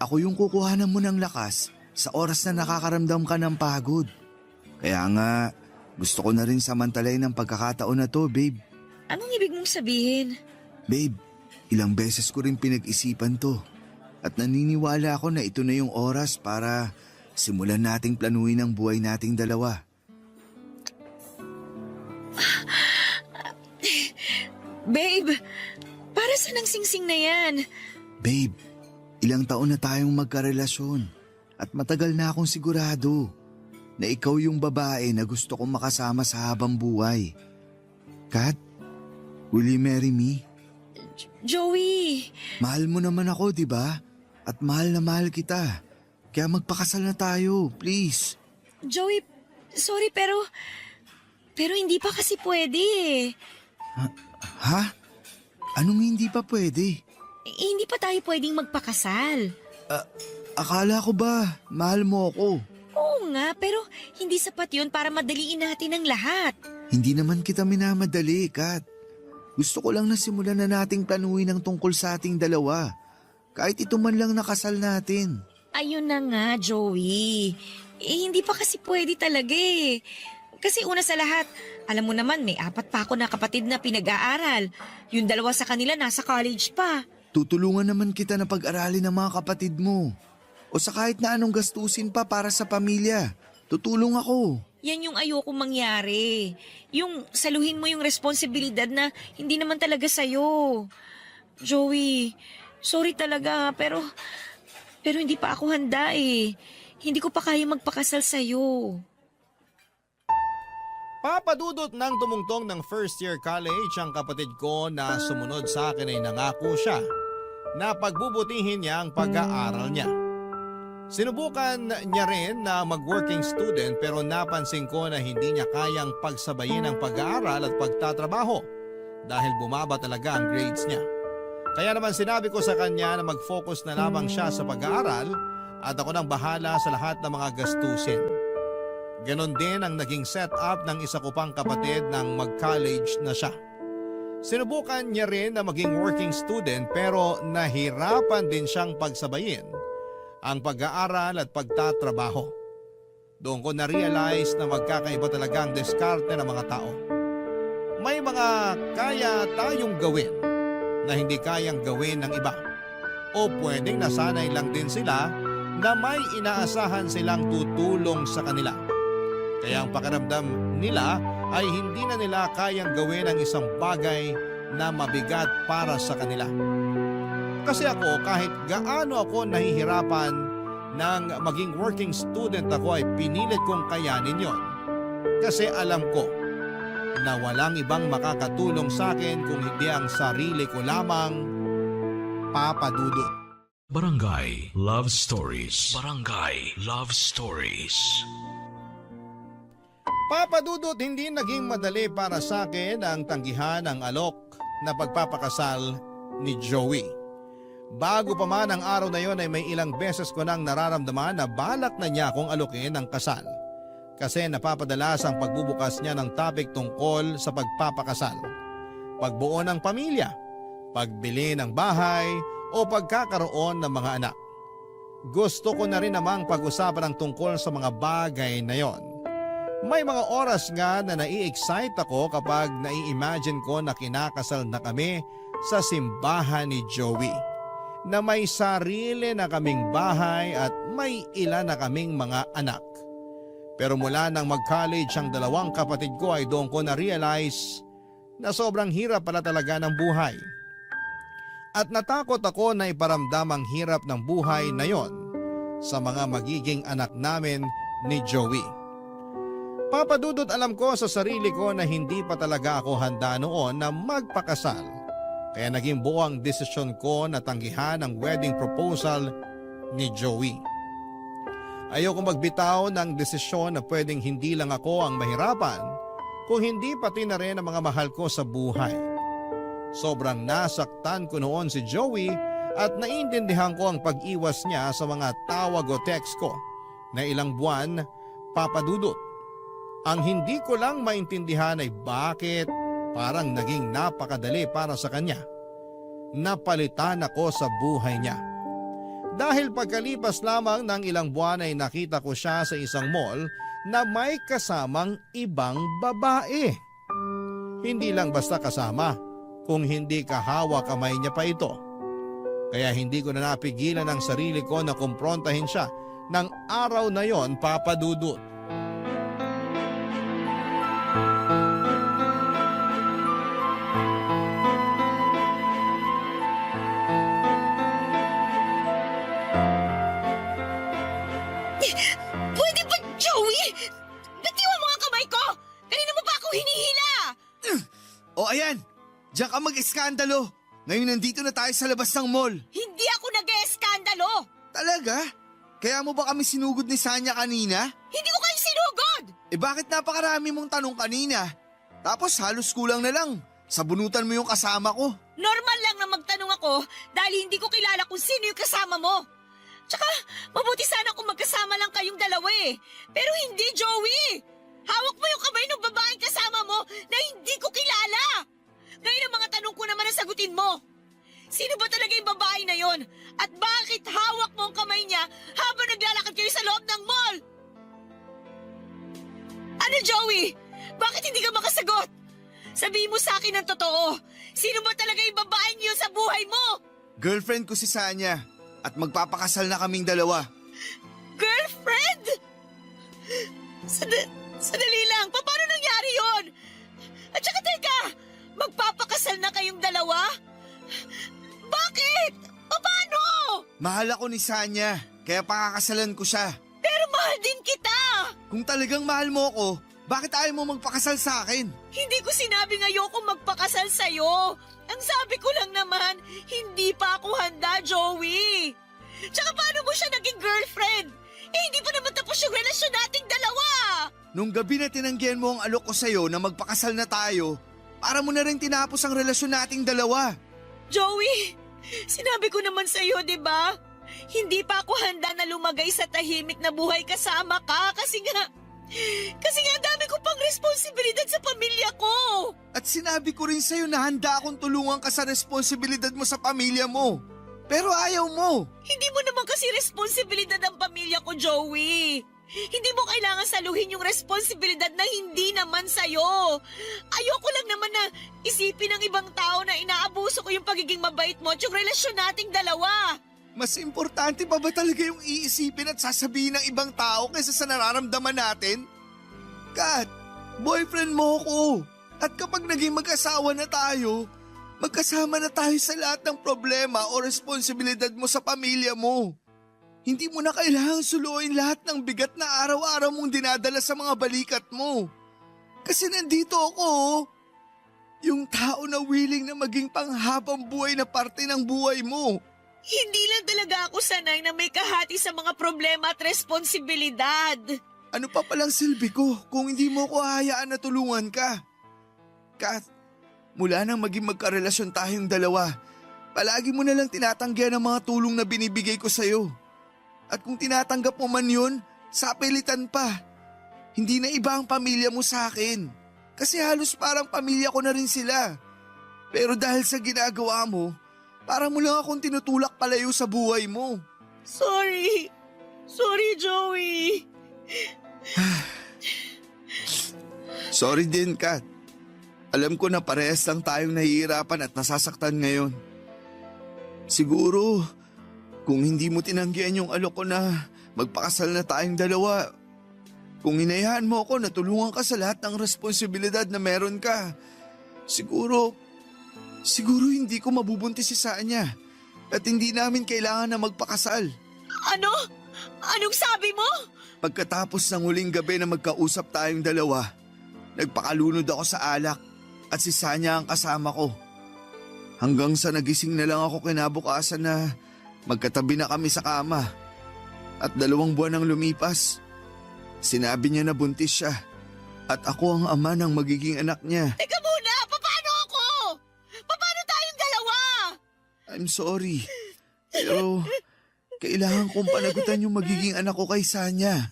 Ako yung kukuhanan mo ng lakas sa oras na nakakaramdam ka ng pagod. Kaya nga, gusto ko na rin samantalayin ang pagkakataon na to, babe. Anong ibig mong sabihin? Babe, ilang beses ko rin pinag-isipan to. At naniniwala ako na ito na yung oras para simulan nating planuhin ang buhay nating dalawa. Babe, para saan ang singsing na yan? Babe, ilang taon na tayong magkarelasyon at matagal na akong sigurado na ikaw yung babae na gusto kong makasama sa habang buhay. Kat, will you marry me? Joey! Mahal mo naman ako, di ba? At mahal na mahal kita. Kaya magpakasal na tayo, please. Joey, sorry pero hindi pa kasi pwede eh. Ha? Anong hindi pa pwede? Hindi pa tayo pwedeng magpakasal. Akala ko ba mahal mo ako? Oo nga, pero hindi sapat yun para madaliin natin ang lahat. Hindi naman kita minamadali, Kat. Gusto ko lang na simulan na nating planuhin ang tungkol sa ating dalawa. Kahit ito man lang nakasal natin. Ayun na nga, Joey. Hindi pa kasi pwede talaga eh. Kasi una sa lahat, alam mo naman may 4 pa ako na kapatid na pinag-aaral. Yung 2 sa kanila nasa college pa. Tutulungan naman kita na pag-aralin ng mga kapatid mo. O sa kahit na anong gastusin pa para sa pamilya. Tutulong ako. Yan yung ayoko mangyari. Yung saluhin mo yung responsibilidad na hindi naman talaga sa'yo. Joey, sorry talaga pero hindi pa ako handa eh. Hindi ko pa kaya magpakasal sa'yo. Papadudot ng tumungtong ng first year college ang kapatid ko na sumunod sa akin ay nangako siya na pagbubutihin niya ang pag-aaral niya. Sinubukan niya rin na mag-working student pero napansin ko na hindi niya kayang pagsabayin ang pag-aaral at pagtatrabaho dahil bumaba talaga ang grades niya. Kaya naman sinabi ko sa kanya na mag-focus na lamang siya sa pag-aaral at ako nang bahala sa lahat ng mga gastusin. Ganon din ang naging setup ng isa ko pang kapatid nang mag-college na siya. Sinubukan niya rin na maging working student pero nahirapan din siyang pagsabayin ang pag-aaral at pagtatrabaho. Doon ko na-realize na magkakaiba talaga ang diskarte ng mga tao. May mga kaya tayong gawin na hindi kayang gawin ng iba. O pwedeng nasanay lang din sila na may inaasahan silang tutulong sa kanila. Kaya ang pakiramdam nila ay hindi na nila kayang gawin ang isang bagay na mabigat para sa kanila. Kasi ako kahit gaano ako nahihirapan nang maging working student ako ay pinilit kong kayanin yon. Kasi alam ko na walang ibang makakatulong sa akin kung hindi ang sarili ko lamang, Papa Dudut. Barangay Love Stories. Barangay Love Stories. Papa Dudut, hindi naging madali para sa akin ang tanggihan ng alok na pagpapakasal ni Joey. Bago pa man ang araw na yon ay may ilang beses ko nang nararamdaman na balak na niya akong alukin ng kasal. Kasi napapadalas ang pagbubukas niya ng topic tungkol sa pagpapakasal, pagbuo ng pamilya, pagbili ng bahay o pagkakaroon ng mga anak. Gusto ko na rin namang pag-usapan ang tungkol sa mga bagay na yon. May mga oras nga na nai-excite ako kapag nai-imagine ko na kinakasal na kami sa simbahan ni Joey, na may sarili na kaming bahay at may ilan na kaming mga anak. Pero mula nang mag-college ang dalawang kapatid ko ay doon ko na-realize na sobrang hirap pala talaga ng buhay. At natakot ako na iparamdam ang hirap ng buhay na yon sa mga magiging anak namin ni Joey. Papadudot, alam ko sa sarili ko na hindi pa talaga ako handa noon na magpakasal. Kaya naging buo ang desisyon ko na tanggihan ang wedding proposal ni Joey. Ayoko magbitaw ng desisyon na pwedeng hindi lang ako ang mahirapan, kung hindi pati na rin ang mga mahal ko sa buhay. Sobrang nasaktan ko noon si Joey at naiintindihan ko ang pag-iwas niya sa mga tawag o text ko na ilang buwan, papadudot. Ang hindi ko lang maintindihan ay bakit parang naging napakadali para sa kanya. Napalitan ako sa buhay niya. Dahil pagkalipas lamang ng ilang buwan ay nakita ko siya sa isang mall na may kasamang ibang babae. Hindi lang basta kasama, kung hindi kahawa kamay niya pa ito. Kaya hindi ko na napigilan ang sarili ko na kumprontahin siya ng araw na yon, papadudot. Pwede ba, Joey? Bitiwan mo ang kamay ko! Kanina mo pa ako hinihila! O ayan, diyan ka mag-eskandalo. Ngayon nandito na tayo sa labas ng mall. Hindi ako nag-eskandalo! Talaga? Kaya mo ba kami sinugod ni Sanya kanina? Hindi ko kayo sinugod! Bakit napakarami mong tanong kanina? Tapos halos kulang na lang. Sabunutan mo yung kasama ko. Normal lang na magtanong ako dahil hindi ko kilala kung sino yung kasama mo. Tsaka, mabuti sana kung magkasama lang kayong dalawa eh. Pero hindi, Joey! Hawak mo yung kamay ng babaeng kasama mo na hindi ko kilala! Ngayon ang mga tanong ko naman ang sagutin mo. Sino ba talaga yung babae na yon? At bakit hawak mo ang kamay niya habang naglalakad kayo sa loob ng mall? Ano, Joey? Bakit hindi ka makasagot? Sabihin mo sa akin ang totoo. Sino ba talaga yung babaeng yun sa buhay mo? Girlfriend ko si Sanya at magpapakasal na kaming dalawa. Girlfriend? Sadali lang, paano nangyari yon? At saka teka, magpapakasal na kayong dalawa? Bakit? Paano? Mahal ako ni Sanya, kaya pakakasalan ko siya. Pero mahal din kita! Kung talagang mahal mo ako, bakit ayaw mo magpakasal sa akin? Hindi ko sinabing ayoko magpakasal sa'yo. Ang sabi ko lang naman, hindi pa ako handa, Joey. Tsaka paano mo siya naging girlfriend? Hindi pa naman tapos yung relasyon nating dalawa. Nung gabi na tinanggihan mo ang alok ko sa'yo na magpakasal na tayo, para mo na rin tinapos ang relasyon nating dalawa. Joey, sinabi ko naman sa'yo, di ba? Hindi pa ako handa na lumagay sa tahimik na buhay kasama ka kasi nga dami ko pang responsibilidad sa pamilya ko. At sinabi ko rin sa'yo na handa akong tulungan ka sa responsibilidad mo sa pamilya mo. Pero ayaw mo. Hindi mo naman kasi responsibilidad ang pamilya ko, Joey. Hindi mo kailangan saluhin yung responsibilidad na hindi naman sa'yo. Ayoko lang naman na isipin ng ibang tao na inaabuso ko yung pagiging mabait mo at yung relasyon nating dalawa. Mas importante pa ba talaga yung iisipin at sasabihin ng ibang tao kaysa sa nararamdaman natin? Kat, boyfriend mo ko. At kapag naging mag-asawa na tayo, magkasama na tayo sa lahat ng problema o responsibilidad mo sa pamilya mo. Hindi mo na kailangang suluin lahat ng bigat na araw-araw mong dinadala sa mga balikat mo. Kasi nandito ako, yung tao na willing na maging panghabang buhay na parte ng buhay mo. Hindi lang talaga ako sanay na may kahati sa mga problema at responsibilidad. Ano pa palang silbi ko kung hindi mo ko hahayaan na tulungan ka? Kat, mula nang maging magkarelasyon tayong dalawa, Palagi mo na lang tinatanggihan ang mga tulong na binibigay ko sa'yo. At kung tinatanggap mo man yun, sapilitan pa. Hindi na iba ang pamilya mo sa akin. Kasi halos parang pamilya ko na rin sila. Pero dahil sa ginagawa mo, parang mo lang akong tinutulak palayo sa buhay mo. Sorry. Sorry, Joey. Sorry din, Kat. Alam ko na parehas lang tayong nahihirapan at nasasaktan ngayon. Siguro, kung hindi mo tinanggihan yung alok ko na magpakasal na tayong dalawa, kung hinayaan mo ako na tulungan ka sa lahat ng responsibilidad na meron ka, siguro hindi ko mabubuntis si Sanya at hindi namin kailangan na magpakasal. Ano? Anong sabi mo? Pagkatapos ng huling gabi na magkausap tayong dalawa, nagpakalunod ako sa alak at si Sanya ang kasama ko. Hanggang sa nagising na lang ako kinabukasan na magkatabi na kami sa kama. At 2 buwan nang lumipas, sinabi niya na buntis siya at ako ang ama ng magiging anak niya. Teka muna! Paano ako? Paano tayong dalawa? I'm sorry, pero kailangan kong panagutan yung magiging anak ko kay Sanya.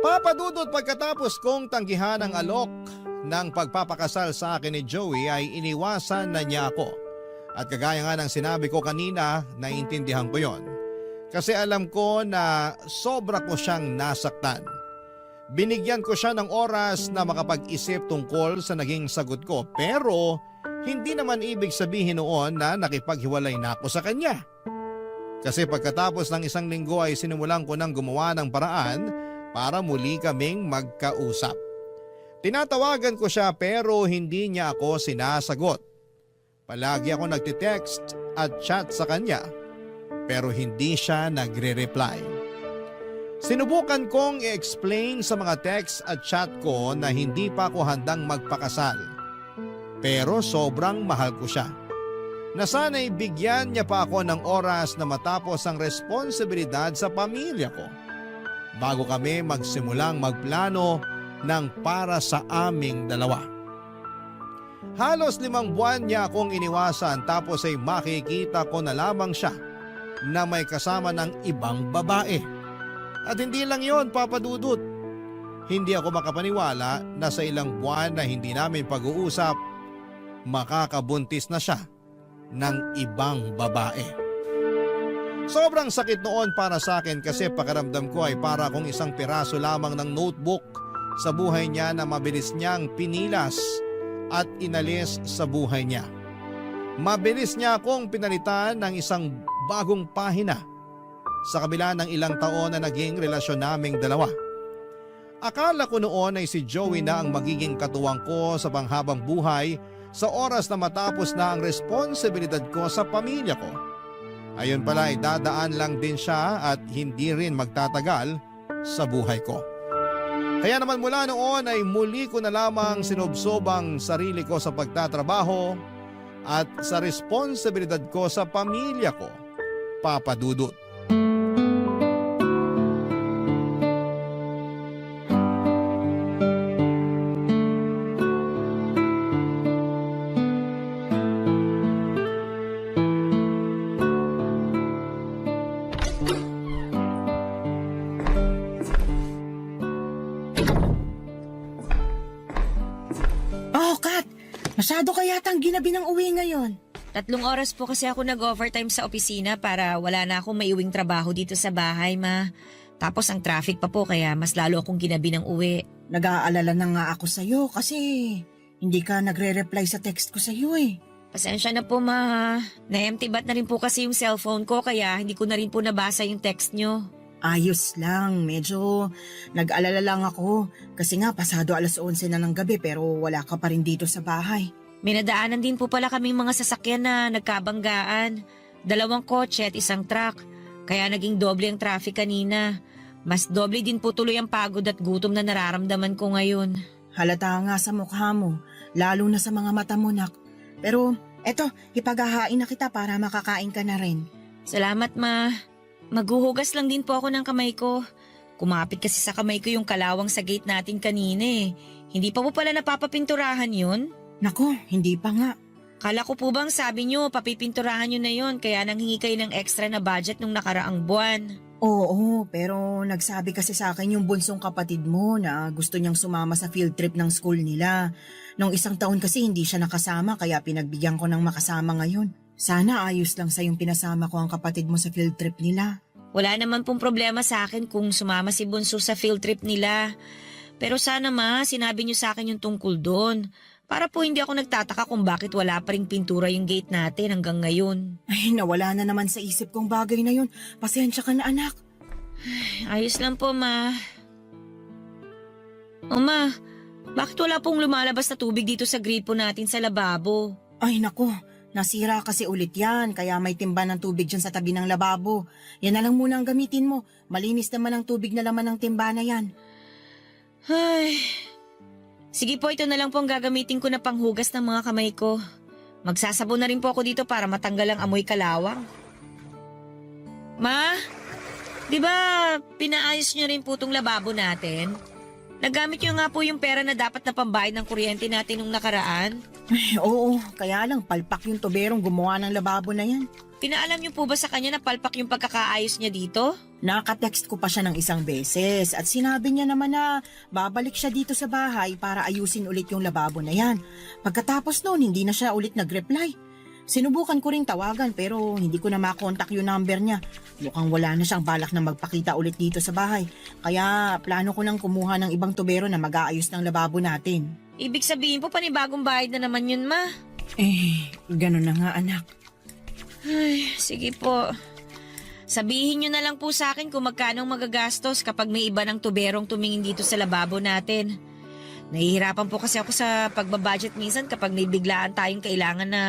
Papadudot pagkatapos kong tanggihan ang alok ng pagpapakasal sa akin ni Joey ay iniwasan na niya ako. At kagaya nga ng sinabi ko kanina, naiintindihan ko yon. Kasi alam ko na sobra ko siyang nasaktan. Binigyan ko siya ng oras na makapag-isip tungkol sa naging sagot ko, pero hindi naman ibig sabihin noon na nakipaghiwalay na ako sa kanya. Kasi pagkatapos ng 1 linggo ay sinimulan ko ng gumawa ng paraan para muli kaming magkausap. Tinatawagan ko siya pero hindi niya ako sinasagot. Palagi ako nagtitext at chat sa kanya pero hindi siya nagre-reply. Sinubukan kong i-explain sa mga text at chat ko na hindi pa ako handang magpakasal. Pero sobrang mahal ko siya. Na sana'y bigyan niya pa ako ng oras na matapos ang responsibilidad sa pamilya ko bago kami magsimulang magplano ng para sa aming dalawa. Halos 5 buwan niya akong iniwasan tapos ay makikita ko na lamang siya na may kasama ng ibang babae. At hindi lang yon, Papa Dudut. Hindi ako makapaniwala na sa ilang buwan na hindi namin pag-uusap, makakabuntis na siya ng ibang babae. Sobrang sakit noon para sa akin kasi pakiramdam ko ay para akong isang piraso lamang ng notebook sa buhay niya na mabilis niyang pinilas at inalis sa buhay niya. Mabilis niya akong pinalitan ng isang bagong pahina sa kabila ng ilang taon na naging relasyon naming dalawa. Akala ko noon ay si Joey na ang magiging katuwang ko sa panghabang buhay sa oras na matapos na ang responsibilidad ko sa pamilya ko. Ayon pala ay dadaan lang din siya at hindi rin magtatagal sa buhay ko. Kaya naman mula noon ay muli ko na lamang sinubsob ang sarili ko sa pagtatrabaho at sa responsibilidad ko sa pamilya ko, Papa Dudut. Oh, Kat! Masyado ka yatang ginabi ng uwi ngayon. 3 oras po kasi ako nag-overtime sa opisina para wala na akong maiuwing trabaho dito sa bahay, ma. Tapos ang traffic pa po kaya mas lalo akong ginabi ng uwi. Nag-aalala na nga ako sa'yo kasi hindi ka nagre-reply sa text ko sa'yo eh. Pasensya na po, ma. Na-empty bat na rin po kasi yung cellphone ko kaya hindi ko na rin po nabasa yung text nyo. Ayos lang, medyo nag-alala lang ako kasi nga pasado 11:00 na ng gabi pero wala ka pa rin dito sa bahay. May nadaanan din po pala kaming mga sasakyan na nagkabanggaan. 2 kotse at 1 truck. Kaya naging doble ang traffic kanina. Mas doble din po tuloy ang pagod at gutom na nararamdaman ko ngayon. Halata nga sa mukha mo, lalo na sa mga mata mo, nak. Pero eto, ipaghahain na kita para makakain ka na rin. Salamat, ma. Maghuhugas lang din po ako ng kamay ko. Kumapit kasi sa kamay ko yung kalawang sa gate natin kanina eh. Hindi pa po pala napapapinturahan yun? Nako, hindi pa nga. Kala ko po bang sabi nyo, papipinturahan nyo na yun kaya nanghingi kayo ng extra na budget nung nakaraang buwan. Oo, pero nagsabi kasi sa akin yung bunsong kapatid mo na gusto niyang sumama sa field trip ng school nila. Nung isang taon kasi hindi siya nakasama kaya pinagbigyan ko ng makasama ngayon. Sana ayos lang sa yung pinasama ko ang kapatid mo sa field trip nila. Wala naman pong problema sa akin kung sumama si Bunso sa field trip nila. Pero sana sinabi niyo sa akin yung tungkol doon. Para po hindi ako nagtataka kung bakit wala pa ring pintura yung gate natin hanggang ngayon. Ay, nawala na naman sa isip kong bagay na yun. Pasensya ka na anak. Ayos lang po, Ma. O Ma, bakit wala pong lumalabas na tubig dito sa gripo natin sa lababo? Ay nako, nasira kasi ulit yan kaya may timba ng tubig dyan sa tabi ng lababo. Yan na lang muna ang gamitin mo. Malinis naman ang tubig na laman ng timba na yan. Ay... Sige po, ito na lang po ang gagamitin ko na panghugas ng mga kamay ko. Magsasabon na rin po ako dito para matanggal ang amoy kalawang. Ma, di ba pinaayos nyo rin po itong lababo natin? Nagamit nyo nga po yung pera na dapat na pambayad ng kuryente natin nung nakaraan? Ay, oo, kaya lang palpak yung tuberong gumawa ng lababo na yan. Pinaalam niyo po ba sa kanya na palpak yung pagkakaayos niya dito? Nakatext ko pa siya ng isang beses at sinabi niya naman na babalik siya dito sa bahay para ayusin ulit yung lababo na yan. Pagkatapos noon, hindi na siya ulit nag-reply. Sinubukan ko ring tawagan pero hindi ko na makontak yung number niya. Mukhang wala na siyang balak na magpakita ulit dito sa bahay. Kaya plano ko nang kumuha ng ibang tubero na mag-aayos ng lababo natin. Ibig sabihin po panibagong bayad na naman yun, Ma. Ganun na nga anak. Ay, sige po. Sabihin nyo na lang po sa akin kung magkano magagastos kapag may iba ng tuberong tumingin dito sa lababo natin. Nahihirapan po kasi ako sa pagbabudget minsan kapag may biglaan tayong kailangan na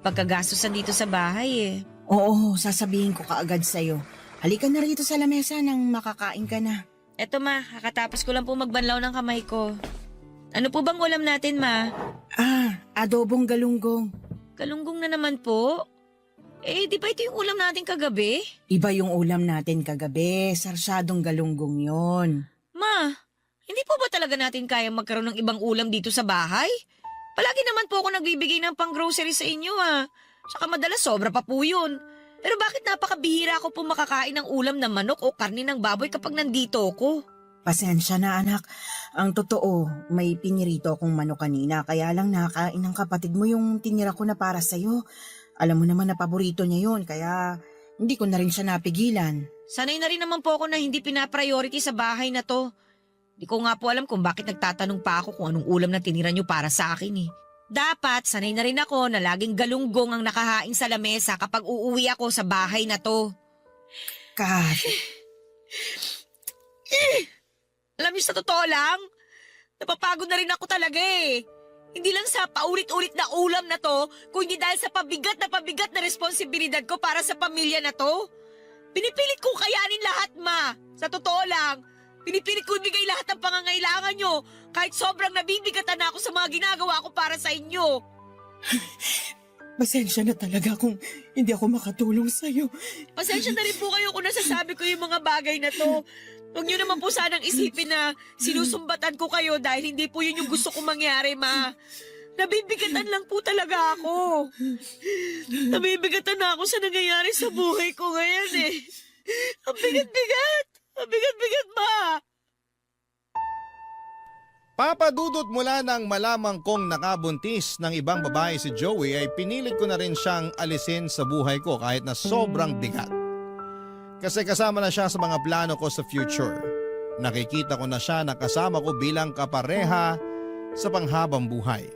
pagkagastosan dito sa bahay eh. Oo, sasabihin ko kaagad sa'yo. Halika na rito sa lamesa nang makakain ka na. Eto Ma, kakatapos ko lang po magbanlaw ng kamay ko. Ano po bang ulam natin, Ma? Adobong galunggong. Galunggong na naman po? Di ba ito yung ulam natin kagabi? Iba yung ulam natin kagabi. Sarsyadong galunggong yon. Ma, hindi po ba talaga natin kayang magkaroon ng ibang ulam dito sa bahay? Palagi naman po ako nagbibigay ng pang-grocery sa inyo Saka madalas sobra pa po yun. Pero bakit napakabihira ko po makakain ng ulam na manok o karne ng baboy kapag nandito ako? Pasensya na anak. Ang totoo, may pinirito akong manok kanina kaya lang nakain ng kapatid mo yung tinira ko na para sa'yo. Alam mo naman na paborito niya yun kaya hindi ko na rin siya napigilan. Sanay na rin naman po ako na hindi pinapriority sa bahay na to. Di ko nga po alam kung bakit nagtatanong pa ako kung anong ulam na tinira niyo para sa akin Dapat sanay na rin ako na laging galunggong ang nakahain sa lamesa kapag uuwi ako sa bahay na to. Kat. Alam niyo sa totoo lang, napapagod na rin ako talaga Hindi lang sa paulit-ulit na ulam na to, kundi dahil sa pabigat na responsibilidad ko para sa pamilya na to. Pinipilit kong kayanin lahat, Ma. Sa totoo lang, pinipilit ko ibigay lahat ng pangangailangan nyo, kahit sobrang nabibigatan na ako sa mga ginagawa ko para sa inyo. Pasensya na talaga kung hindi ako makatulong sa'yo. Pasensya na rin po kayo kung nasasabi ko yung mga bagay na to. Huwag niyo naman po sanang isipin na sinusumbatan ko kayo dahil hindi po yun yung gusto kong mangyari, Ma. Nabibigatan lang po talaga ako. Nabibigatan na ako sa nangyayari sa buhay ko ngayon Ang bigat-bigat! Ang bigat-bigat, Ma! Papadudot mula nang malamang kong nakabuntis ng ibang babae si Joey ay pinilit ko na rin siyang alisin sa buhay ko kahit na sobrang bigat. Kasi kasama na siya sa mga plano ko sa future. Nakikita ko na siya na kasama ko bilang kapareha sa panghabang buhay.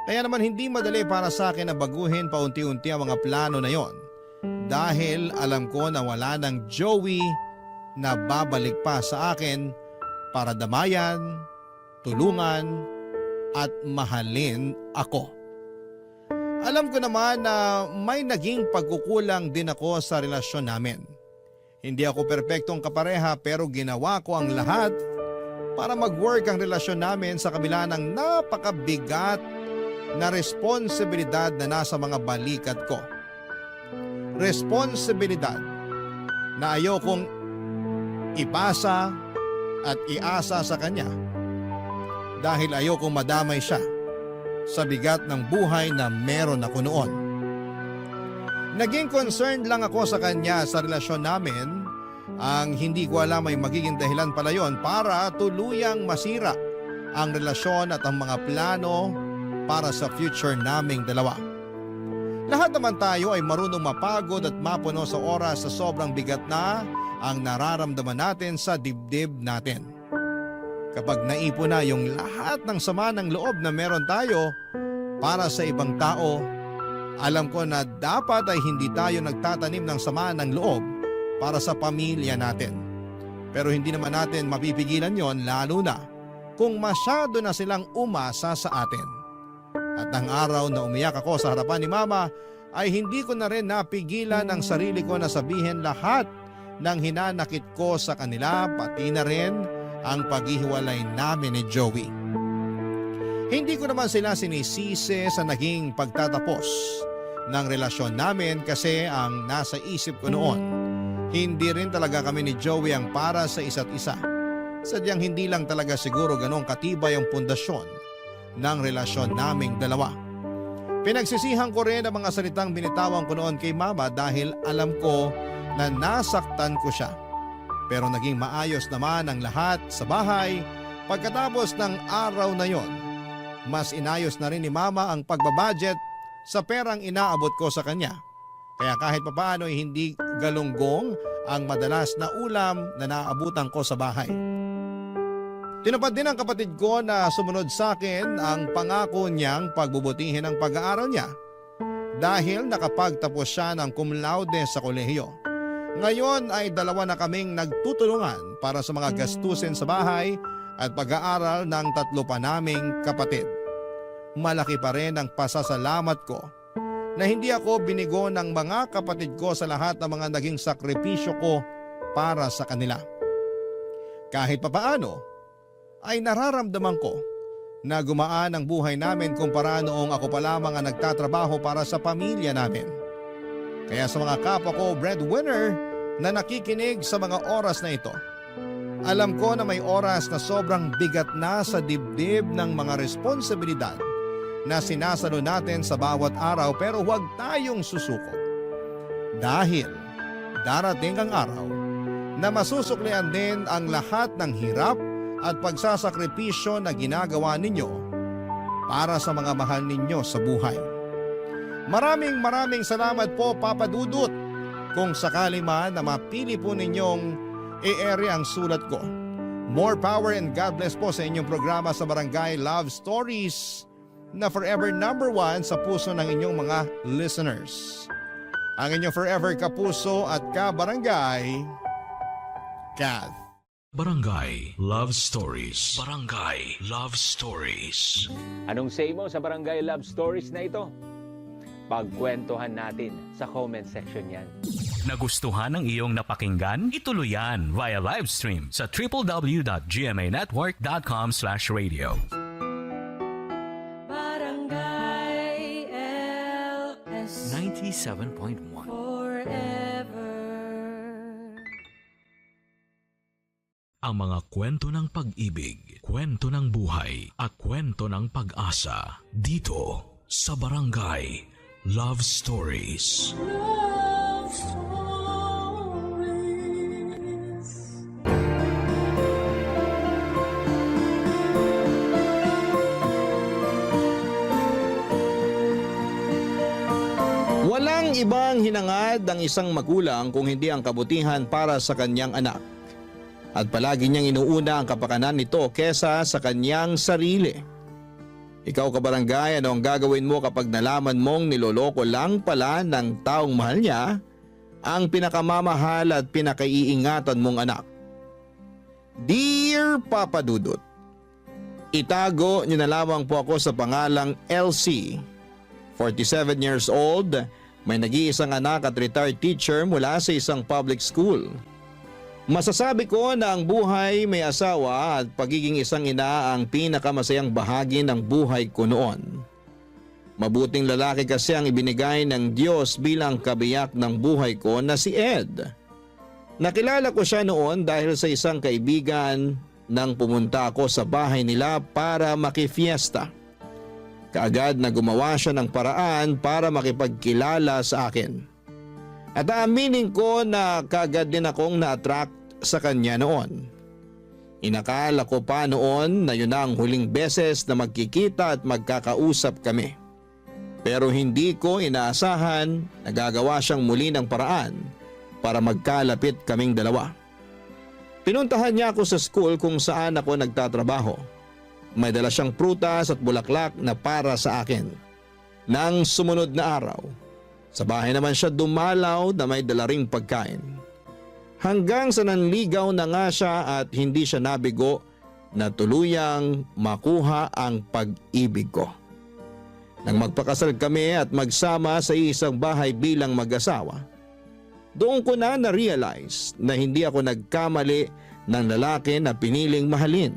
Kaya naman hindi madali para sa akin na baguhin paunti-unti ang mga plano na yon. Dahil alam ko na wala ng Joey na babalik pa sa akin para damayan, tulungan at mahalin ako. Alam ko naman na may naging pagkukulang din ako sa relasyon namin. Hindi ako perpektong kapareha pero ginawa ko ang lahat para mag-work ang relasyon namin sa kabila ng napakabigat na responsibilidad na nasa mga balikat ko. Responsibilidad na ayokong ipasa at iasa sa kanya dahil ayokong madamay siya sa bigat ng buhay na meron ako noon. Naging concerned lang ako sa kanya sa relasyon namin. Ang hindi ko alam ay magiging dahilan pala yon para tuluyang masira ang relasyon at ang mga plano para sa future naming dalawa. Lahat naman tayo ay marunong mapagod at mapuno sa oras sa sobrang bigat na ang nararamdaman natin sa dibdib natin. Kapag naipon na yung lahat ng sama ng loob na meron tayo para sa ibang tao, alam ko na dapat ay hindi tayo nagtatanim ng sama ng loob para sa pamilya natin. Pero hindi naman natin mapipigilan yon, lalo na kung masyado na silang umasa sa atin. At ang araw na umiyak ako sa harapan ni Mama ay hindi ko na rin napigilan ang sarili ko na sabihin lahat ng hinanakit ko sa kanila, pati na rin ang paghihiwalay namin ni Joey. Hindi ko naman sila sinisisi sa naging pagtatapos ng relasyon namin kasi ang nasa isip ko noon, hindi rin talaga kami ni Joey ang para sa isa't isa. Sadyang hindi lang talaga siguro ganong katibay ang pundasyon ng relasyon naming dalawa. Pinagsisihan ko rin ang mga salitang binitawan ko noon kay Mama dahil alam ko na nasaktan ko siya. Pero naging maayos naman ang lahat sa bahay. Pagkatapos ng araw na yon, mas inayos na rin ni Mama ang pagbabudget sa perang inaabot ko sa kanya. Kaya kahit papaano ay hindi galunggong ang madalas na ulam na naaabutan ko sa bahay. Tinupad din ng kapatid ko na sumunod sa akin ang pangako niyang pagbubutihin ang pag-aaral niya dahil nakapagtapos siya ng cum laude sa kolehiyo. Ngayon ay dalawa na kaming nagtutulungan para sa mga gastusin sa bahay at pag-aaral ng tatlo pa naming kapatid. Malaki pa rin ang pasasalamat ko na hindi ako binigo ng mga kapatid ko sa lahat ng mga naging sakripisyo ko para sa kanila. Kahit papaano, ay nararamdaman ko na gumaan ang buhay namin kumpara noong ako pa lamang ang nagtatrabaho para sa pamilya namin. Kaya sa mga kapwa ko breadwinner na nakikinig sa mga oras na ito, alam ko na may oras na sobrang bigat na sa dibdib ng mga responsibilidad na sinasalo natin sa bawat araw, pero huwag tayong susuko. Dahil darating ang araw na masusuklian din ang lahat ng hirap at pagsasakripisyo na ginagawa ninyo para sa mga mahal ninyo sa buhay. Maraming salamat po, Papa Dudut, kung sakali man na mapili po ninyong i-ere ang sulat ko. More power and God bless po sa inyong programa sa Barangay Love Stories na forever number 1 sa puso ng inyong mga listeners. Ang inyong forever kapuso at kabarangay, Kath. Barangay Love Stories. Barangay Love Stories. Anong say mo sa Barangay Love Stories na ito? Pagkwentuhan natin sa comment section yan. Nagustuhan ng iyong napakinggan? Ituloy yan via live stream sa www.gmanetwork.com/radio. Barangay LS 97.1 forever. Ang mga kwento ng pag-ibig, kwento ng buhay at kwento ng pag-asa dito sa Barangay Love Stories. Love Stories. Walang ibang hinangad ng isang magulang kung hindi ang kabutihan para sa kanyang anak. At palagi niyang inuuna ang kapakanan nito kesa sa kanyang sarili. Ikaw, kabarangay, ano ang gagawin mo kapag nalaman mong niloloko lang pala ng taong mahal niya ang pinakamamahal at pinakaiingatan mong anak? Dear Papa Dudut, itago niyo na lamang po ako sa pangalang LC. 47 years old, may nag-iisang anak at retired teacher mula sa isang public school. Masasabi ko na ang buhay may asawa at pagiging isang ina ang pinakamasayang bahagi ng buhay ko noon. Mabuting lalaki kasi ang ibinigay ng Diyos bilang kabiyak ng buhay ko na si Ed. Nakilala ko siya noon dahil sa isang kaibigan nang pumunta ako sa bahay nila para makifiesta. Kaagad na gumawa siya ng paraan para makipagkilala sa akin. At aaminin ko na kaagad din akong na-attract sa kanya noon. Inakala ko pa noon na yun ang huling beses na magkikita at magkakausap kami. Pero hindi ko inaasahan na gagawa siyang muli ng paraan para magkalapit kaming dalawa. Pinuntahan niya ako sa school kung saan ako nagtatrabaho. May dala siyang prutas at bulaklak na para sa akin. Nang sumunod na araw, sa bahay naman siya dumalaw na may dala ring pagkain. Hanggang sa nanligaw na nga siya at hindi siya nabigo na tuluyang makuha ang pag-ibig ko. Nang magpakasal kami at magsama sa isang bahay bilang mag-asawa, doon ko na na-realize na hindi ako nagkamali ng lalaki na piniling mahalin.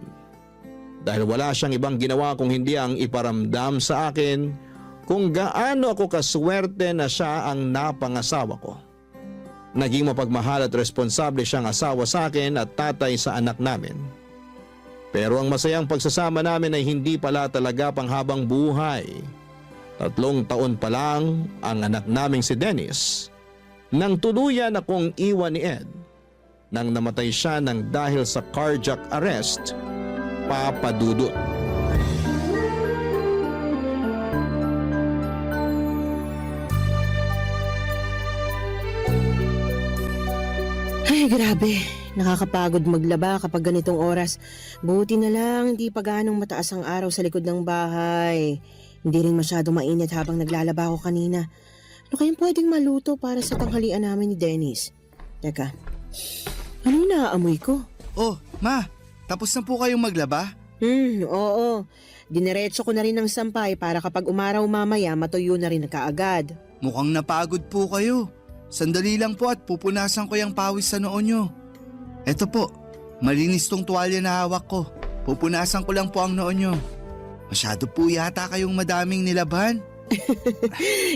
Dahil wala siyang ibang ginawa kung hindi ang iparamdam sa akin kung gaano ako kaswerte na siya ang napangasawa ko. Naging mapagmahal at responsable siyang asawa sa akin at tatay sa anak namin. Pero ang masayang pagsasama namin ay hindi pala talaga panghabang buhay. 3 taon pa lang ang anak naming si Dennis nang tuluyan akong iwan ni Ed nang namatay siya ng dahil sa cardiac arrest. Papa Dudut. Ay, grabe. Nakakapagod maglaba kapag ganitong oras. Buti na lang, hindi pa ganong mataas ang araw sa likod ng bahay. Hindi rin masyadong mainit habang naglalaba ako kanina. Ano kayang pwedeng maluto para sa tanghalian namin ni Dennis? Teka, ano yung naaamoy ko? Oh, ma, tapos na po kayong maglaba? Oo. Dineretso ko na rin ng sampay para kapag umaraw mamaya matuyo na rin na kaagad. Mukhang napagod po kayo. Sandali lang po at pupunasan ko yung pawis sa noo nyo. Eto po, malinis tong tuwalya na hawak ko. Pupunasan ko lang po ang noo nyo. Masyado po yata kayong madaming nilaban.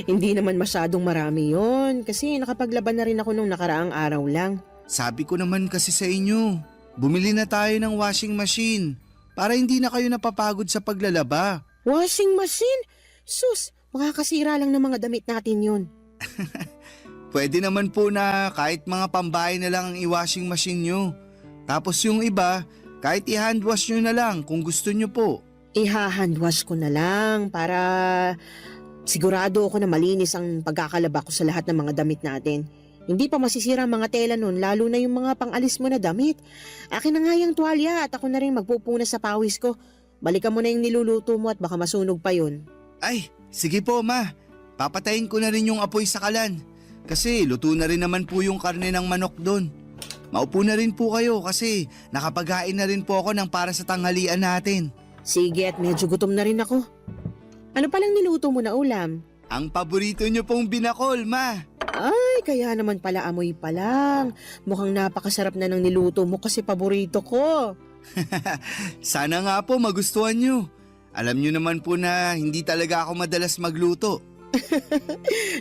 Hindi naman masyadong marami yon kasi nakapaglaban na rin ako nung nakaraang araw lang. Sabi ko naman kasi sa inyo, bumili na tayo ng washing machine para hindi na kayo napapagod sa paglalaba. Washing machine? Sus, makakasira lang ng mga damit natin yun. Pwede naman po na kahit mga pambahay na lang ang i-washing machine nyo. Tapos yung iba, kahit i-handwash nyo na lang kung gusto nyo po. Iha-handwash ko na lang para sigurado ako na malinis ang pagkakalaba ko sa lahat ng mga damit natin. Hindi pa masisira ang mga tela nun, lalo na yung mga pangalis mo na damit. Akin na nga yung tuwalya at ako na rin magpupunas sa pawis ko. Balikan mo na yung niluluto mo at baka masunog pa yun. Ay, sige po ma. Papatayin ko na rin yung apoy sa kalan. Kasi luto na rin naman po yung karne ng manok doon. Maupo na rin po kayo kasi nakapaghain na rin po ako ng para sa tanghalian natin. Sige, at medyo gutom na rin ako. Ano palang niluto mo na ulam? Ang paborito nyo pong binakol, ma. Ay, kaya naman pala amoy pa lang. Mukhang napakasarap na ng niluto mo kasi paborito ko. Sana nga po magustuhan nyo. Alam nyo naman po na hindi talaga ako madalas magluto.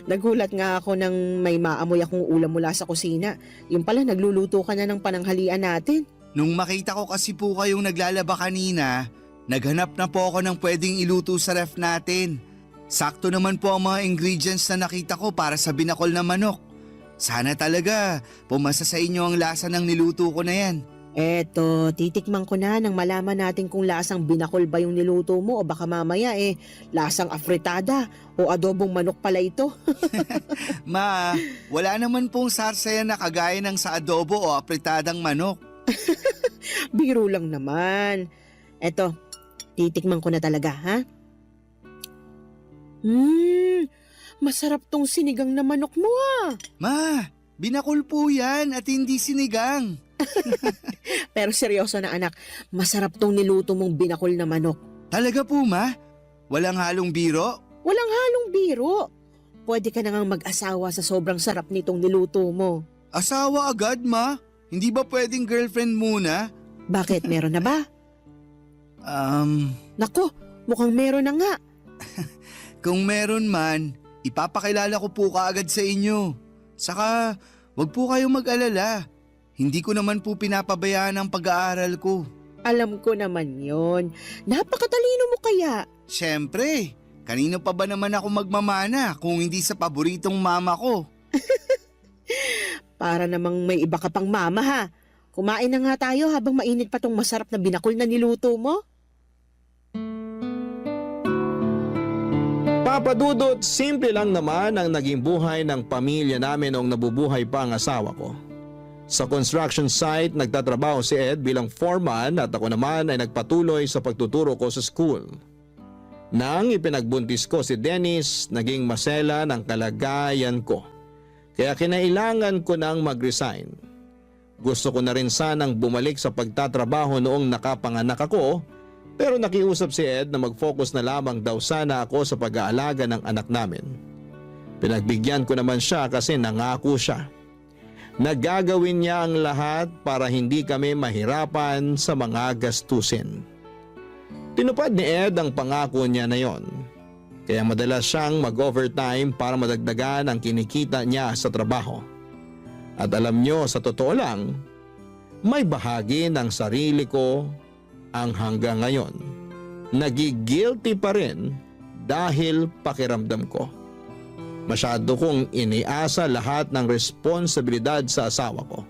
Nagulat nga ako nang may maamoy akong ulam mula sa kusina. Yung pala nagluluto ka na ng pananghalian natin. Nung makita ko kasi po kayong naglalaba kanina, naghanap na po ako ng pwedeng iluto sa ref natin. Sakto naman po ang mga ingredients na nakita ko para sa binakol na manok. Sana talaga pumasa sa inyo ang lasa ng niluto ko na yan. Eto, titikman ko na nang malaman natin kung lasang binakol ba yung niluto mo o baka mamaya lasang afritada o adobong manok pala ito. Ma, wala naman pong sarsayan na kagaya ng sa adobo o apritadang manok. Biro lang naman. Eto, titikman ko na talaga, ha? Masarap tong sinigang na manok mo, ah. Ma, binakol po yan at hindi sinigang. Pero seryoso na anak, masarap tong niluto mong binakol na manok. Talaga po, ma? Walang halong biro? Walang halong biro. Pwede ka na ngang mag-asawa sa sobrang sarap nitong niluto mo. Asawa agad, ma? Hindi ba pwedeng girlfriend muna? Bakit, meron na ba? Nako, mukhang meron na nga. Kung meron man, ipapakilala ko po kaagad sa inyo. Saka, wag po kayong mag-alala. Hindi ko naman po pinapabayaan ang pag-aaral ko. Alam ko naman yon. Napakatalino mo kaya. Siyempre, kanino pa ba naman ako magmamana kung hindi sa paboritong mama ko? Para namang may iba ka pang mama ha. Kumain na nga tayo habang mainit pa tong masarap na binakol na niluto mo. Papa Dudut, simple lang naman ang naging buhay ng pamilya namin noong nabubuhay pa ang asawa ko. Sa construction site, nagtatrabaho si Ed bilang foreman at ako naman ay nagpatuloy sa pagtuturo ko sa school. Nang ipinagbuntis ko si Dennis, naging masela ng kalagayan ko. Kaya kinailangan ko nang mag-resign. Gusto ko na rin sanang bumalik sa pagtatrabaho noong nakapanganak ako, pero nakiusap si Ed na mag-focus na lamang daw sana ako sa pag-aalaga ng anak namin. Pinagbigyan ko naman siya kasi nangako siya. Nagagawin niya ang lahat para hindi kami mahirapan sa mga gastusin. Tinupad ni Ed ang pangako niya na yon. Kaya madalas siyang mag-overtime para madagdagan ang kinikita niya sa trabaho. At alam niyo, sa totoo lang, may bahagi ng sarili ko ang hanggang ngayon nagigilty pa rin dahil pakiramdam ko. Masyado kong iniasa lahat ng responsibilidad sa asawa ko.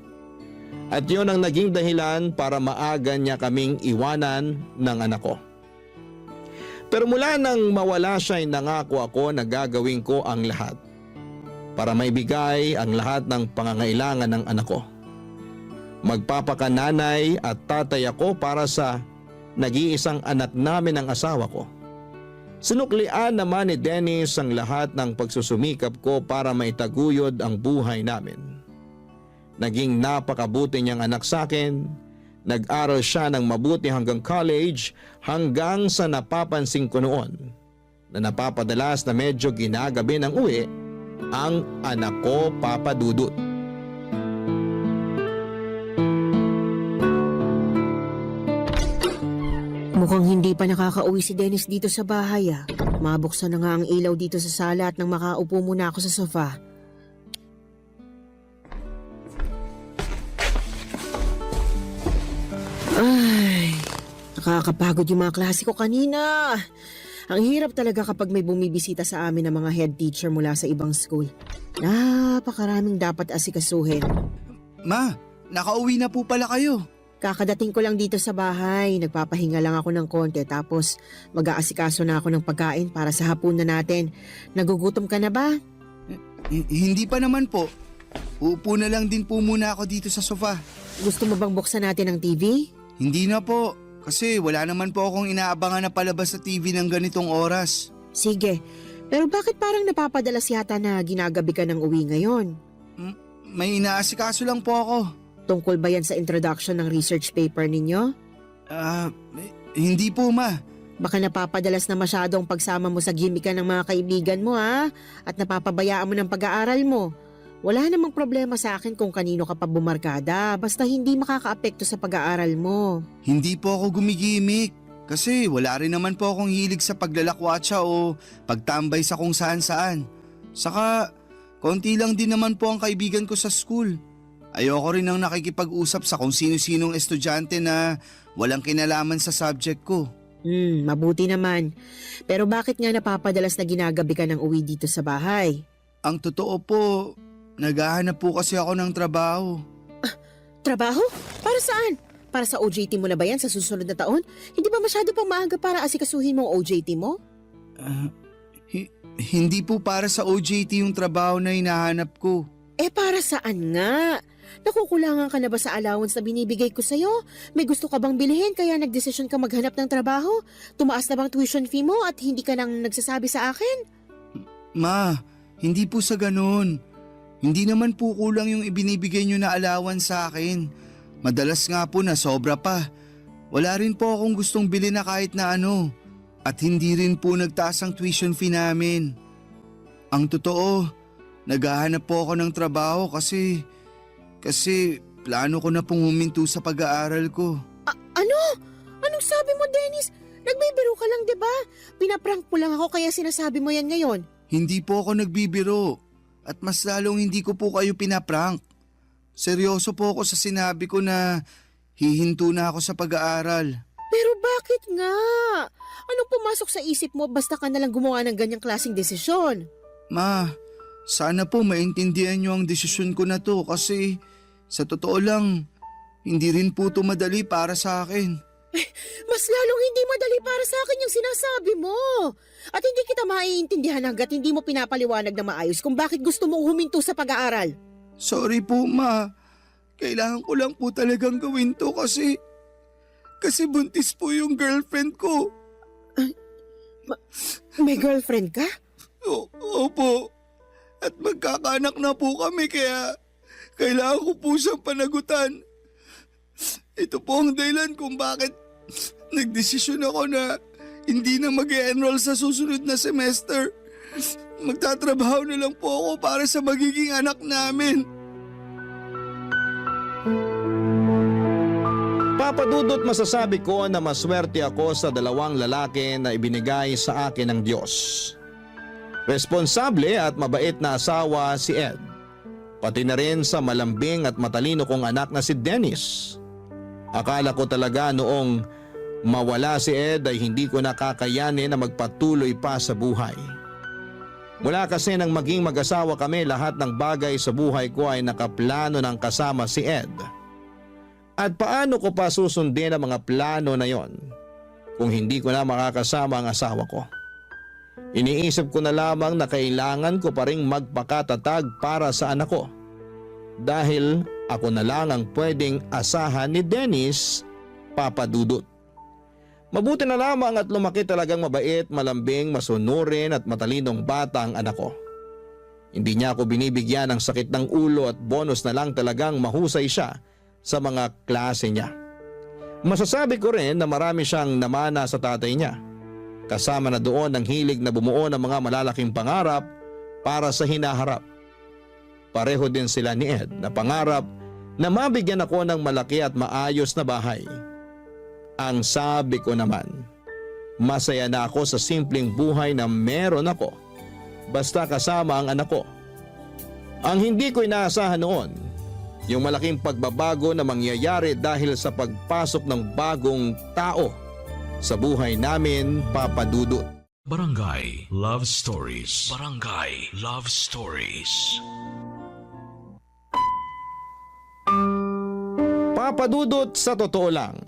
At yun ang naging dahilan para maaga niya kaming iwanan ng anak ko. Pero mula nang mawala siya ay nangako ako na gagawin ko ang lahat para maibigay ang lahat ng pangangailangan ng anak ko. Magpapakananay at tatay ako para sa nag-iisang anak namin ng asawa ko. Sinuklian naman ni Dennis ang lahat ng pagsusumikap ko para maitaguyod ang buhay namin. Naging napakabuti niyang anak sa akin. Nag-aral siya ng mabuti hanggang college hanggang sa napapansin ko noon na napapadalas na medyo ginagabi ng uwi ang anak ko, Papa Dudut. Mukhang hindi pa nakakauwi si Dennis dito sa bahay ah. Mabuksan na nga ang ilaw dito sa sala at nang makaupo muna ako sa sofa. Ay, nakakapagod yung mga klase ko kanina. Ang hirap talaga kapag may bumibisita sa amin ng mga head teacher mula sa ibang school. Napakaraming dapat asikasuhin. Ma, nakauwi na po pala kayo. Kakadating ko lang dito sa bahay. Nagpapahinga lang ako ng konti tapos mag-aasikaso na ako ng pagkain para sa hapunan natin. Nagugutom ka na ba? Hindi pa naman po. Uupo na lang din po muna ako dito sa sofa. Gusto mo bang buksan natin ang TV? Hindi na po. Kasi wala naman po akong inaabangan na palabas sa TV ng ganitong oras. Sige. Pero bakit parang napapadalas yata na ginagabi ka ng uwi ngayon? May inaasikaso lang po ako. Tungkol ba yan sa introduction ng research paper ninyo? Hindi po, Ma. Baka napapadalas na masyadong pagsama mo sa gimikan ng mga kaibigan mo ha? At napapabayaan mo ng pag-aaral mo. Wala namang problema sa akin kung kanino ka pa bumarkada, basta hindi makakaapekto sa pag-aaral mo. Hindi po ako gumigimik. Kasi wala rin naman po akong hilig sa paglalakwatsa o pagtambay sa kung saan-saan. Saka, konti lang din naman po ang kaibigan ko sa school. Ayoko rin ang nakikipag-usap sa kung sino-sinong estudyante na walang kinalaman sa subject ko. Mabuti naman. Pero bakit nga napapadalas na ginagabi ka ng uwi dito sa bahay? Ang totoo po, naghahanap po kasi ako ng trabaho. Trabaho? Para saan? Para sa OJT mo na ba yan sa susunod na taon? Hindi ba masyado pang maaga para asikasuhin mo ang OJT mo? Hindi po para sa OJT yung trabaho na hinahanap ko. Para saan nga? Nakukulangan ka na ba sa allowance na binibigay ko sa'yo? May gusto ka bang bilhin kaya nagdesisyon ka maghanap ng trabaho? Tumaas na bang tuition fee mo at hindi ka nang nagsasabi sa akin? Ma, hindi po sa ganun. Hindi naman po kulang yung ibinibigay nyo na allowance sa akin. Madalas nga po na sobra pa. Wala rin po akong gustong bilhin na kahit na ano. At hindi rin po nagtaas ang tuition fee namin. Ang totoo, naghahanap po ako ng trabaho kasi plano ko na pong huminto sa pag-aaral ko. Ano? Anong sabi mo, Dennis? Nagbibiro ka lang, di ba? Pinaprank mo lang ako kaya sinasabi mo yan ngayon. Hindi po ako nagbibiro. At mas lalong hindi ko po kayo pinaprank. Seryoso po ako sa sinabi ko na hihinto na ako sa pag-aaral. Pero bakit nga? Anong pumasok sa isip mo basta ka nalang gumawa ng ganyang klaseng desisyon? Ma, sana po maintindihan niyo ang desisyon ko na to kasi sa totoo lang, hindi rin po ito madali para sa akin. Mas lalong hindi madali para sa akin yung sinasabi mo. At hindi kita maiintindihan hanggat hindi mo pinapaliwanag na maayos kung bakit gusto mong huminto sa pag-aaral. Sorry po, Ma. Kailangan ko lang po talagang gawin to kasi buntis po yung girlfriend ko. May girlfriend ka? Opo. At magkakaanak na po kami kaya kailangan ko po siyang panagutan. Ito po ang dahilan kung bakit nagdesisyon ako na hindi na mag-enroll sa susunod na semester. Magtatrabaho na lang po ako para sa magiging anak namin. Papa Dudut, masasabi ko na maswerte ako sa dalawang lalaki na ibinigay sa akin ng Diyos. Responsable at mabait na asawa si Ed. Pati na rin sa malambing at matalino kong anak na si Dennis. Akala ko talaga noong mawala si Ed ay hindi ko nakakayanin na magpatuloy pa sa buhay. Mula kasi nang maging mag-asawa kami, lahat ng bagay sa buhay ko ay nakaplano ng kasama si Ed. At paano ko pa susundin ang mga plano na yon kung hindi ko na makakasama ang asawa ko? Iniisip ko na lamang na kailangan ko pa ring magpakatatag para sa anak ko. Dahil ako na lang ang pwedeng asahan ni Dennis, Papa Dudut. Mabuti na lamang at lumaki talagang mabait, malambing, masunurin at matalinong bata ang anak ko. Hindi niya ako binibigyan ng sakit ng ulo at bonus na lang talagang mahusay siya sa mga klase niya. Masasabi ko rin na marami siyang namana sa tatay niya. Kasama na doon ang hilig na bumuo ng mga malalaking pangarap para sa hinaharap. Pareho din sila ni Ed na pangarap na mabigyan ako ng malaki at maayos na bahay. Ang sabi ko naman, masaya na ako sa simpleng buhay na meron ako basta kasama ang anak ko. Ang hindi ko inaasahan noon, yung malaking pagbabago na mangyayari dahil sa pagpasok ng bagong tao sa buhay namin, Papa Dudut. Barangay Love Stories. Barangay Love Stories. Papa Dudut, sa totoo lang,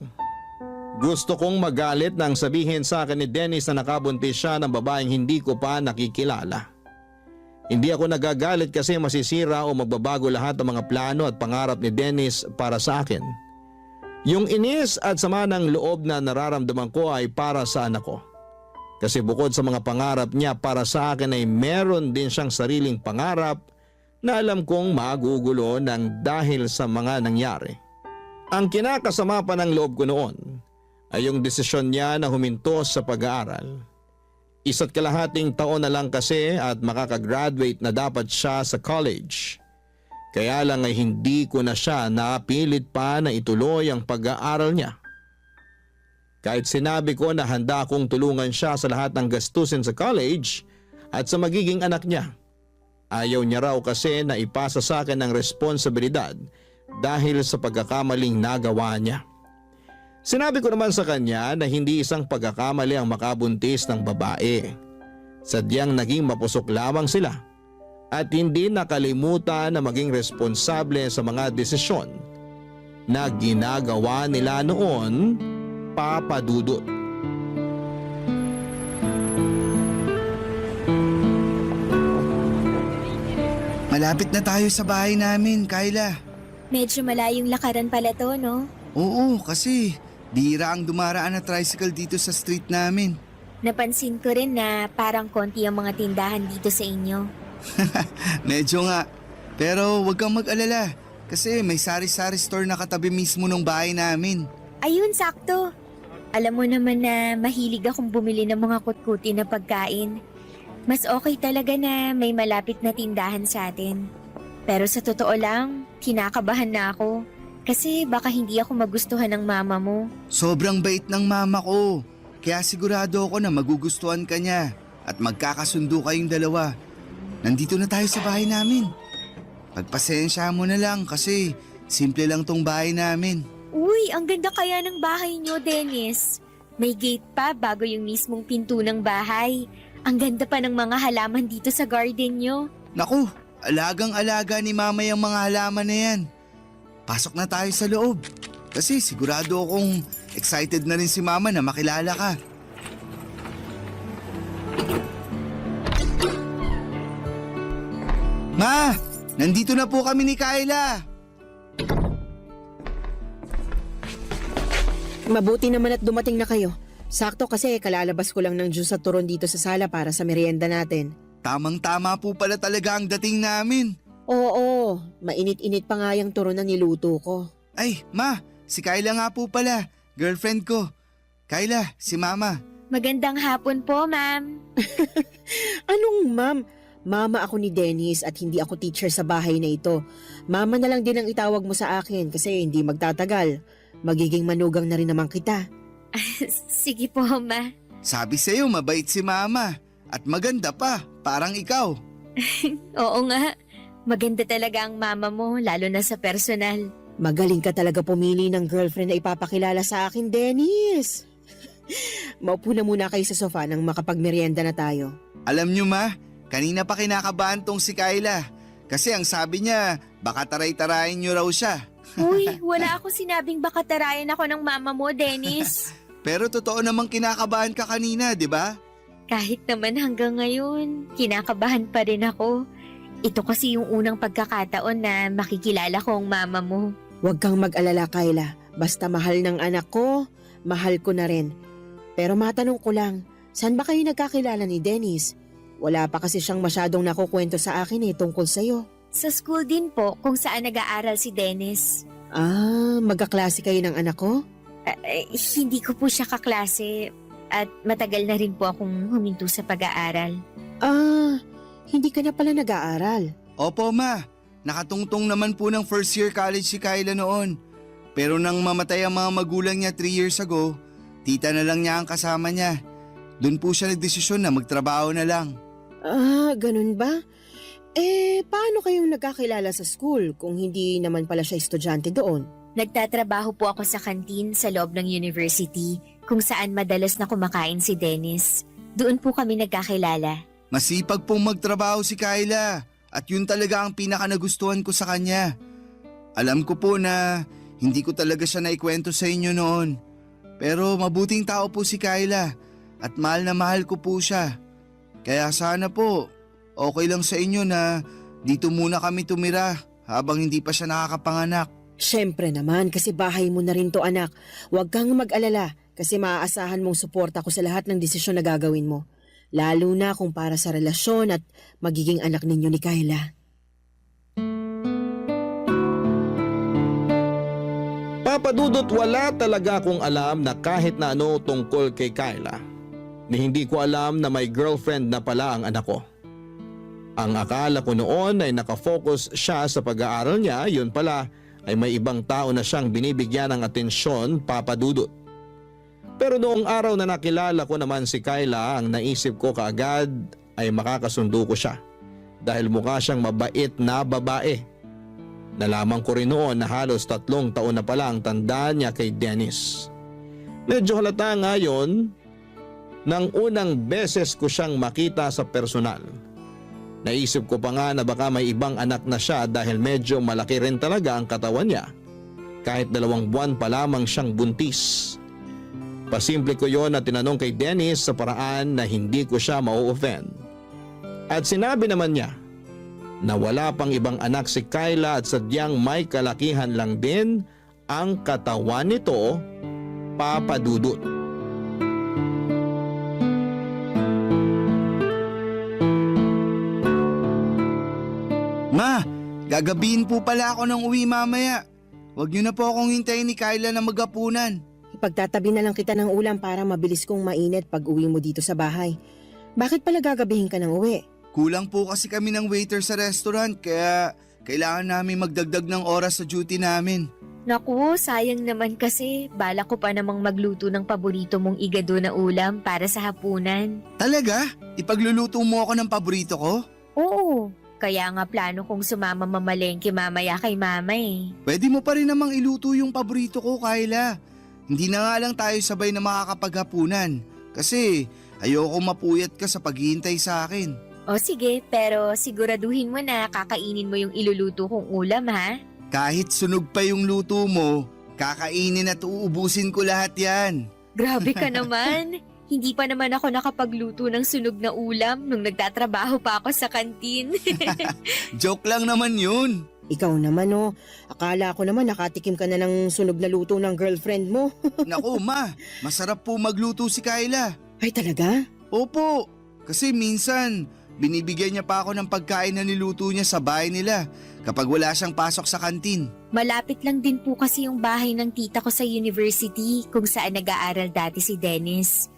gusto kong magalit nang sabihin sa akin ni Dennis na nakabuntis siya ng babaeng hindi ko pa nakikilala. Hindi ako nagagalit kasi masisira o magbabago lahat ng mga plano at pangarap ni Dennis para sa akin. Yung inis at sama ng loob na nararamdaman ko ay para sa anak ko. Kasi bukod sa mga pangarap niya para sa akin ay meron din siyang sariling pangarap na alam kong magugulo ng dahil sa mga nangyari. Ang kinakasama pa ng loob ko noon ay yung desisyon niya na huminto sa pag-aaral. 1.5 taon na lang kasi at makakagraduate na dapat siya sa college. Kaya lang ay hindi ko na siya napilit pa na ituloy ang pag-aaral niya. Kahit sinabi ko na handa akong tulungan siya sa lahat ng gastusin sa college at sa magiging anak niya. Ayaw niya raw kasi na ipasa sa akin ang responsibilidad dahil sa pagkakamaling nagawa niya. Sinabi ko naman sa kanya na hindi isang pagkakamali ang makabuntis ng babae. Sadyang naging mapusok lamang sila at hindi nakalimutan na maging responsable sa mga desisyon na ginagawa nila noon, Papa Dudut. Malapit na tayo sa bahay namin, Kyla. Medyo malayong lakaran pala to, no? Oo, kasi bihira ang dumaraan na tricycle dito sa street namin. Napansin ko rin na parang konti ang mga tindahan dito sa inyo. Medyo nga. Pero wag kang mag-alala kasi may sari-sari store na katabi mismo ng bahay namin. Ayun, sakto. Alam mo naman na mahilig akong bumili ng mga kutkuti na pagkain. Mas okay talaga na may malapit na tindahan sa atin. Pero sa totoo lang, kinakabahan na ako. Kasi baka hindi ako magustuhan ng mama mo. Sobrang bait ng mama ko. Kaya sigurado ako na magugustuhan ka niya at magkakasundo kayong dalawa. Nandito na tayo sa bahay namin. Pagpasensya mo na lang kasi simple lang tong bahay namin. Uy, ang ganda kaya ng bahay nyo, Dennis. May gate pa bago yung mismong pinto ng bahay. Ang ganda pa ng mga halaman dito sa garden nyo. Naku, alagang-alaga ni Mama yung mga halaman na yan. Pasok na tayo sa loob. Kasi sigurado akong excited na rin si Mama na makilala ka. Ma, nandito na po kami ni Kyla. Mabuti naman at dumating na kayo. Sakto kasi kalalabas ko lang ng juice at turon dito sa sala para sa merienda natin. Tamang-tama po pala talaga ang dating namin. Oo, mainit-init pa nga yung turon na niluto ko. Ay, Ma, si Kyla nga po pala. Girlfriend ko. Kyla, si Mama. Magandang hapon po, ma'am. Anong ma'am? Mama ako ni Dennis at hindi ako teacher sa bahay na ito. Mama na lang din ang itawag mo sa akin kasi hindi magtatagal. Magiging manugang na rin naman kita. Sige po, ma. Sabi sa'yo, mabait si Mama. At maganda pa, parang ikaw. Oo nga. Maganda talaga ang mama mo, lalo na sa personal. Magaling ka talaga pumili ng girlfriend na ipapakilala sa akin, Dennis. Maupo na muna kayo sa sofa nang makapagmerienda na tayo. Alam nyo, Ma, kanina pa kinakabahan tong si Kyla. Kasi ang sabi niya, baka taray-tarayin nyo raw siya. Uy, wala akong sinabing baka tarayan ako ng mama mo, Dennis. Pero totoo namang kinakabahan ka kanina, di ba? Kahit naman hanggang ngayon, kinakabahan pa rin ako. Ito kasi yung unang pagkakataon na makikilala ko ang mama mo. Huwag kang mag-alala, Kyla. Basta mahal ng anak ko, mahal ko na rin. Pero matanong ko lang, saan ba kayo nagkakilala ni Dennis? Wala pa kasi siyang masyadong nakukwento sa akin tungkol sa'yo. Sa school din po kung saan nag-aaral si Dennis. Ah, magkaklase kayo ng anak ko? Hindi ko po siya kaklase at matagal na rin po akong huminto sa pag-aaral. Ah, hindi ka na pala nag-aaral. Opo, Ma. Nakatungtong naman po ng first year college si Kyla noon. Pero nang mamatay ang mga magulang niya 3 years ago, tita na lang niya ang kasama niya. Doon po siya nagdesisyon na magtrabaho na lang. Ah, ganun ba? Paano kayong nagkakilala sa school kung hindi naman pala siya estudyante doon? Nagtatrabaho po ako sa kantin sa loob ng university kung saan madalas na kumakain si Dennis. Doon po kami nagkakilala. Masipag pong magtrabaho si Kyla at yun talaga ang pinaka nagustuhan ko sa kanya. Alam ko po na hindi ko talaga siya naikwento sa inyo noon. Pero mabuting tao po si Kyla at mahal na mahal ko po siya. Kaya sana po, okay lang sa inyo na dito muna kami tumira habang hindi pa siya nakakapanganak. Siyempre naman kasi bahay mo na rin to, anak. Huwag kang mag-alala kasi maaasahan mong suporta ko sa lahat ng desisyon na gagawin mo. Lalo na kung para sa relasyon at magiging anak ninyo ni Kyla. Papadudot, wala talaga akong alam na kahit na ano tungkol kay Kyla. Ni hindi ko alam na may girlfriend na pala ang anak ko. Ang akala ko noon ay nakafocus siya sa pag-aaral niya, yun pala ay may ibang tao na siyang binibigyan ng atensyon, papadudot. Pero noong araw na nakilala ko naman si Kyla, ang naisip ko kaagad ay makakasundo ko siya. Dahil mukha siyang mabait na babae. Nalaman ko rin noon na halos 3 taon na pala ang tanda niya kay Dennis. Medyo halata nga yun nang unang beses ko siyang makita sa personal. Naisip ko pa nga na baka may ibang anak na siya dahil medyo malaki rin talaga ang katawan niya. Kahit 2 buwan pa lamang siyang buntis. Pasimple ko yon na tinanong kay Dennis sa paraan na hindi ko siya mau-offend. At sinabi naman niya na wala pang ibang anak si Kyla at sadyang may kalakihan lang din ang katawan nito, papadudot. Ma, gagabihin po pala ako ng uwi mamaya. Huwag niyo na po akong hintayin ni Kyla na maghapunan. Ipagtatabi na lang kita ng ulam para mabilis kong mainit pag uwi mo dito sa bahay. Bakit pala gagabihin ka ng uwi? Kulang po kasi kami ng waiter sa restaurant kaya kailangan namin magdagdag ng oras sa duty namin. Naku, sayang naman kasi bala ko pa namang magluto ng paborito mong igado na ulam para sa hapunan. Talaga? Ipagluluto mo ako ng paborito ko? Oo, Kaya nga plano kong sumama mamalengke mamaya kay mama eh. Pwede mo pa rin namang iluto yung paborito ko, Kyla. Hindi na nga lang tayo sabay na makakapaghapunan. Kasi ayoko mapuyat ka sa paghihintay sa akin. O sige, pero siguraduhin mo na kakainin mo yung iluluto kong ulam ha. Kahit sunog pa yung luto mo, kakainin at uubusin ko lahat yan. Grabe ka naman. Hindi pa naman ako nakapagluto ng sunog na ulam nung nagtatrabaho pa ako sa kantin. Joke lang naman yun. Ikaw naman oh, akala ko naman nakatikim ka na ng sunog na luto ng girlfriend mo. Naku ma, masarap po magluto si Kyla. Ay talaga? Opo, kasi minsan binibigyan niya pa ako ng pagkain na niluto niya sa bahay nila kapag wala siyang pasok sa kantin. Malapit lang din po kasi yung bahay ng tita ko sa university kung saan nag-aaral dati si Dennis.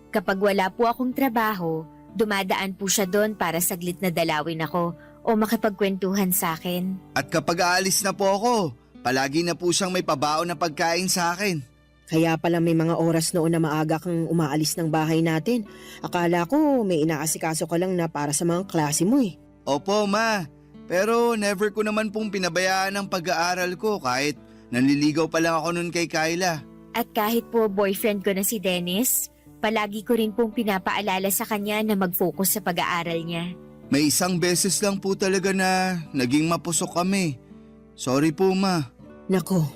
Kapag wala po akong trabaho, dumadaan po siya doon para saglit na dalawin ako o makipagkwentuhan sa akin. At kapag aalis na po ako, palagi na po siyang may pabaon na pagkain sa akin. Kaya pala may mga oras noon na maaga kang umaalis ng bahay natin. Akala ko may inaasikaso ka lang na para sa mga klase mo eh. Opo ma, pero never ko naman pong pinabayaan ang pag-aaral ko kahit nanliligaw pa lang ako nun kay Kyla. At kahit po boyfriend ko na si Dennis, palagi ko rin pong pinapaalala sa kanya na mag-focus sa pag-aaral niya. May isang beses lang po talaga na naging mapusok kami. Sorry po ma. Nako,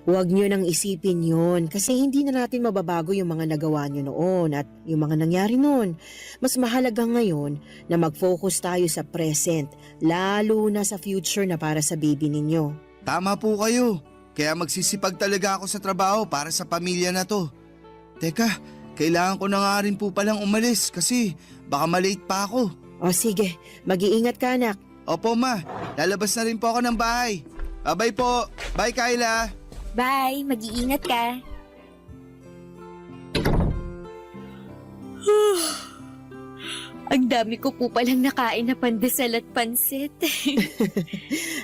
huwag nyo nang isipin yun kasi hindi na natin mababago yung mga nagawa nyo noon at yung mga nangyari noon. Mas mahalaga ngayon na mag-focus tayo sa present, lalo na sa future na para sa baby ninyo. Tama po kayo. Kaya magsisipag talaga ako sa trabaho para sa pamilya na to. Teka, kailangan ko na nga rin po palang umalis kasi baka malate pa ako. O sige, mag-iingat ka anak. Opo ma, lalabas na rin po ako ng bahay. Bye po. Bye Kyla. Bye, mag-iingat ka. Ang dami ko po palang nakain na pandesal at pansit.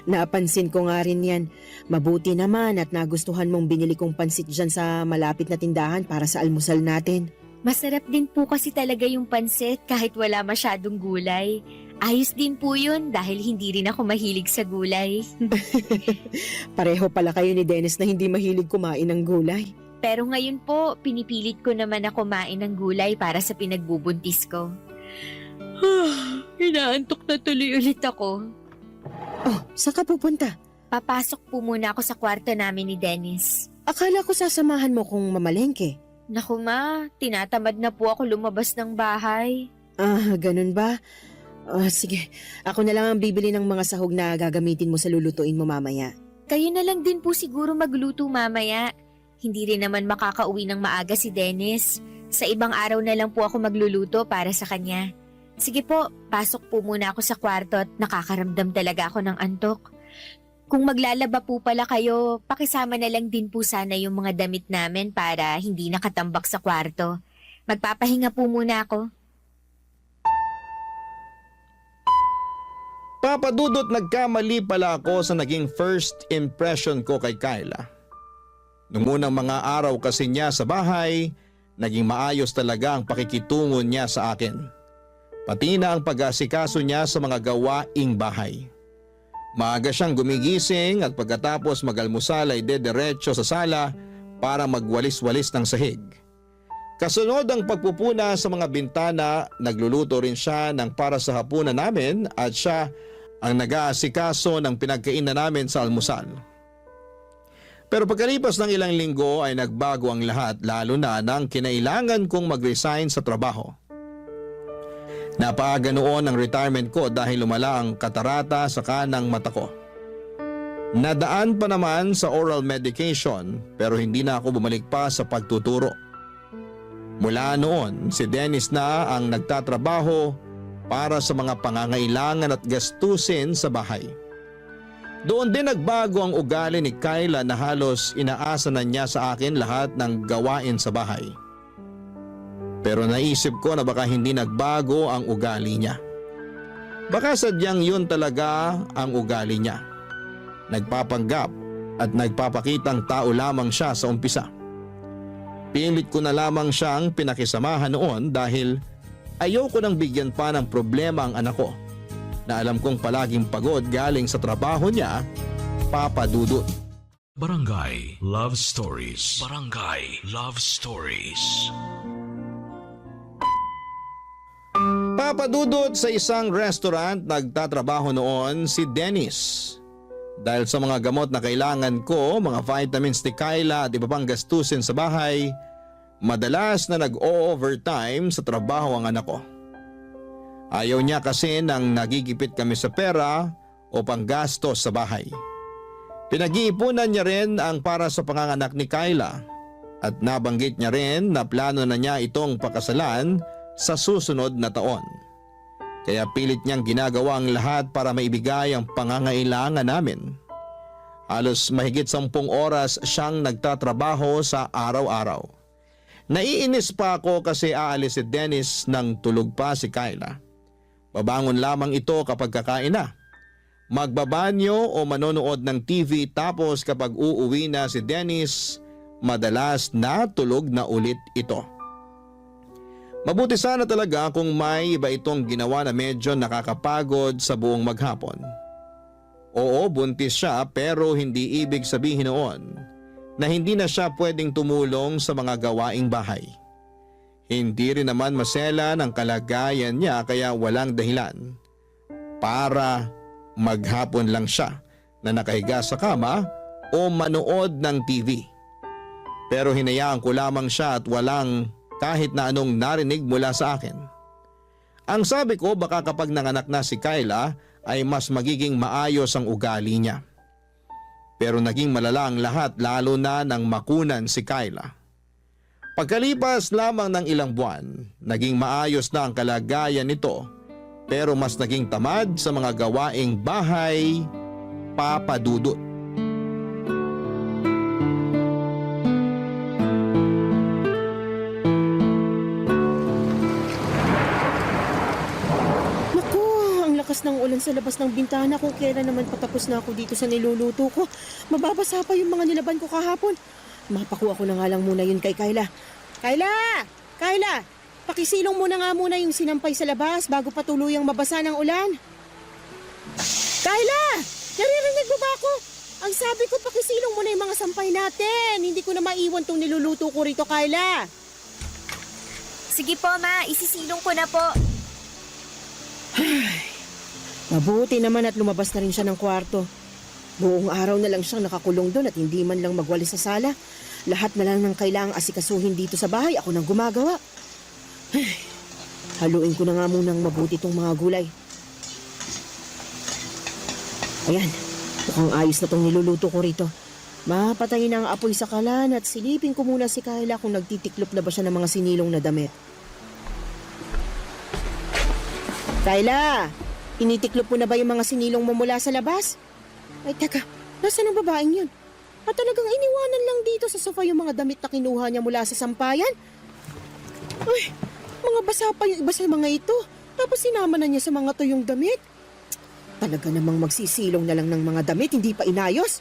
Napansin ko nga rin yan. Mabuti naman at nagustuhan mong binili kong pansit dyan sa malapit na tindahan para sa almusal natin. Masarap din po kasi talaga yung pansit kahit wala masyadong gulay. Ayos din po yun dahil hindi rin ako mahilig sa gulay. Pareho pala kayo ni Dennis na hindi mahilig kumain ng gulay. Pero ngayon po, pinipilit ko naman na kumain ng gulay para sa pinagbubuntis ko. Inaantok na tuloy ulit ako. Oh, saan ka pupunta? Papasok po muna ako sa kwarto namin ni Dennis. Akala ko sasamahan mo kung mamalengke. Naku ma, tinatamad na po ako lumabas ng bahay. Ah, ganun ba? Sige, ako na lang ang bibili ng mga sahog na gagamitin mo sa lulutuin mo mamaya. Kayo na lang din po siguro magluto mamaya. Hindi rin naman makakauwi ng maaga si Dennis. Sa ibang araw na lang po ako magluluto para sa kanya. Sige po, pasok po muna ako sa kwarto at nakakaramdam talaga ako ng antok. Kung maglalaba po pala kayo, pakisama na lang din po sana yung mga damit namin para hindi nakatambak sa kwarto. Magpapahinga po muna ako. Papadudot nagkamali pala ako sa naging first impression ko kay Kyla. Noong unang mga araw kasi niya sa bahay, naging maayos talaga ang pakikitungo niya sa akin. Pati na ang pag-asikaso niya sa mga gawaing bahay. Maaga siyang gumigising at pagkatapos mag-almusal ay dediretso sa sala para magwalis-walis ng sahig. Kasunod ang pagpupuna sa mga bintana, nagluluto rin siya ng para sa hapunan namin at siya ang nag-aasikaso ng pinagkainan namin sa almusal. Pero pagkalipas ng ilang linggo ay nagbago ang lahat lalo na nang kinailangan kong mag-resign sa trabaho. Napaaga noon ang retirement ko dahil lumala ang katarata sa kanang mata ko. Nadaan pa naman sa oral medication pero hindi na ako bumalik pa sa pagtuturo. Mula noon, si Dennis na ang nagtatrabaho para sa mga pangangailangan at gastusin sa bahay. Doon din nagbago ang ugali ni Kyla na halos inaasa na niya sa akin lahat ng gawain sa bahay. Pero naisip ko na baka hindi nagbago ang ugali niya. Baka sadyang yun talaga ang ugali niya. Nagpapanggap at nagpapakitang tao lamang siya sa umpisa. Pilit ko na lamang siyang pinakisamahan noon dahil ayoko nang bigyan pa ng problema ang anak ko. na alam kong palaging pagod galing sa trabaho niya, Papa Dudut. Barangay Love Stories. Barangay Love Stories. Papa Dudut, sa isang restaurant nagtatrabaho noon si Dennis. Dahil sa mga gamot na kailangan ko, mga vitamins ni Kyla at iba pang gastusin sa bahay, madalas na nag-o-overtime sa trabaho ang anak ko. Ayaw niya kasi nang nagigipit kami sa pera o panggastos sa bahay. Pinag-iipunan niya rin ang para sa panganganak ni Kyla at nabanggit niya rin na plano na niya itong pakasalan sa susunod na taon. Kaya pilit niyang ginagawa ang lahat para maibigay ang pangangailangan namin. Halos mahigit 10 oras siyang nagtatrabaho sa araw-araw. Naiinis pa ako kasi aalis si Dennis nang tulog pa si Kyla. Babangon lamang ito kapag kakain na. Magbabanyo o manonood ng TV tapos kapag uuwi na si Dennis, madalas natulog na ulit ito. Mabuti sana talaga kung may iba itong ginawa na medyo nakakapagod sa buong maghapon. Oo, buntis siya pero hindi ibig sabihin noon na hindi na siya pwedeng tumulong sa mga gawaing bahay. Hindi rin naman masela ng kalagayan niya kaya walang dahilan para maghapon lang siya na nakahiga sa kama o manood ng TV. Pero hinayaan ko lamang siya at walang kahit na anong narinig mula sa akin. Ang sabi ko baka kapag nanganak na si Kyla ay mas magiging maayos ang ugali niya. Pero naging malala ang lahat lalo na nang makunan si Kyla. Pagkalipas lamang ng ilang buwan, naging maayos na ang kalagayan nito pero mas naging tamad sa mga gawaing bahay, Papa Dudut. Naku, ang lakas ng ulan sa labas ng bintana. Kung kailan naman patapos na ako dito sa niluluto ko. Mababasa pa yung mga nilaban ko kahapon. Mapakuha ko na nga lang muna yun kay Kyla. Kyla! Kyla! Pakisilong muna nga muna yung sinampay sa labas bago pa tuluyang mabasa ng ulan. Kyla! Naririnig mo ba ako? Ang sabi ko, pakisilong muna yung mga sampay natin. Hindi ko na maiwan tong niluluto ko rito, Kyla. Sige po, Ma. Isisilong ko na po. Mabuti naman at lumabas na rin siya ng kwarto. Buong araw na lang siyang nakakulong doon at hindi man lang magwalis sa sala. Lahat na lang ng kailangang asikasuhin dito sa bahay, ako nang gumagawa. Haluin ko na nga munang mabuti itong mga gulay. Ayan, mukhang ayos na itong niluluto ko rito. Mapatayin ang apoy sa kalan at silipin ko muna si Kyla kung nagtitiklop na ba siya ng mga sinilong na damit. Kyla, tinitiklop mo na ba yung mga sinilong mo mula sa labas? Ay, teka, nasaan ang babaeng yun? At talagang iniwanan lang dito sa sofa yung mga damit na kinuha niya mula sa sampayan? Ay, mga basa pa yung iba sa mga ito. Tapos sinama na niya sa mga tuyong damit. Talaga namang magsisilong na lang ng mga damit, hindi pa inayos.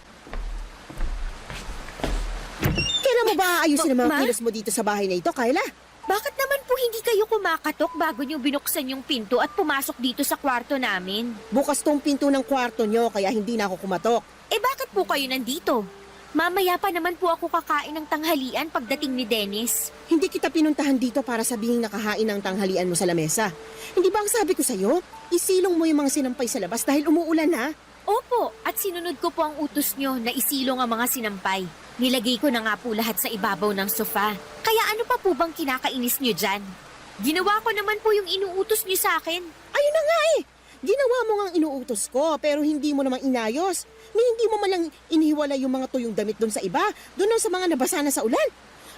Kailan mo ba aayusin ang mga kilos mo dito sa bahay na ito, Kyla? Bakit naman po hindi kayo kumakatok bago niyo binuksan yung pinto at pumasok dito sa kwarto namin? Bukas tong pinto ng kwarto niyo kaya hindi na ako kumatok. Eh bakit po kayo nandito? Mamaya pa naman po ako kakain ng tanghalian pagdating ni Dennis. Hindi kita pinuntahan dito para sabihing nakahain ng tanghalian mo sa lamesa. Hindi ba ang sabi ko sa'yo? Isilong mo yung mga sinampay sa labas dahil umuulan na. Opo, at sinunod ko po ang utos niyo na isilong ang mga sinampay. Nilagay ko na nga po lahat sa ibabaw ng sofa. Kaya ano pa po bang kinakainis niyo dyan? Ginawa ko naman po yung inuutos niyo sa akin. Ayun na nga eh! Ginawa mo nga ang inuutos ko pero hindi mo namang inayos. Ni hindi mo malang inihiwala yung mga tuyong damit doon sa iba, doon sa mga nabasa na sa ulan.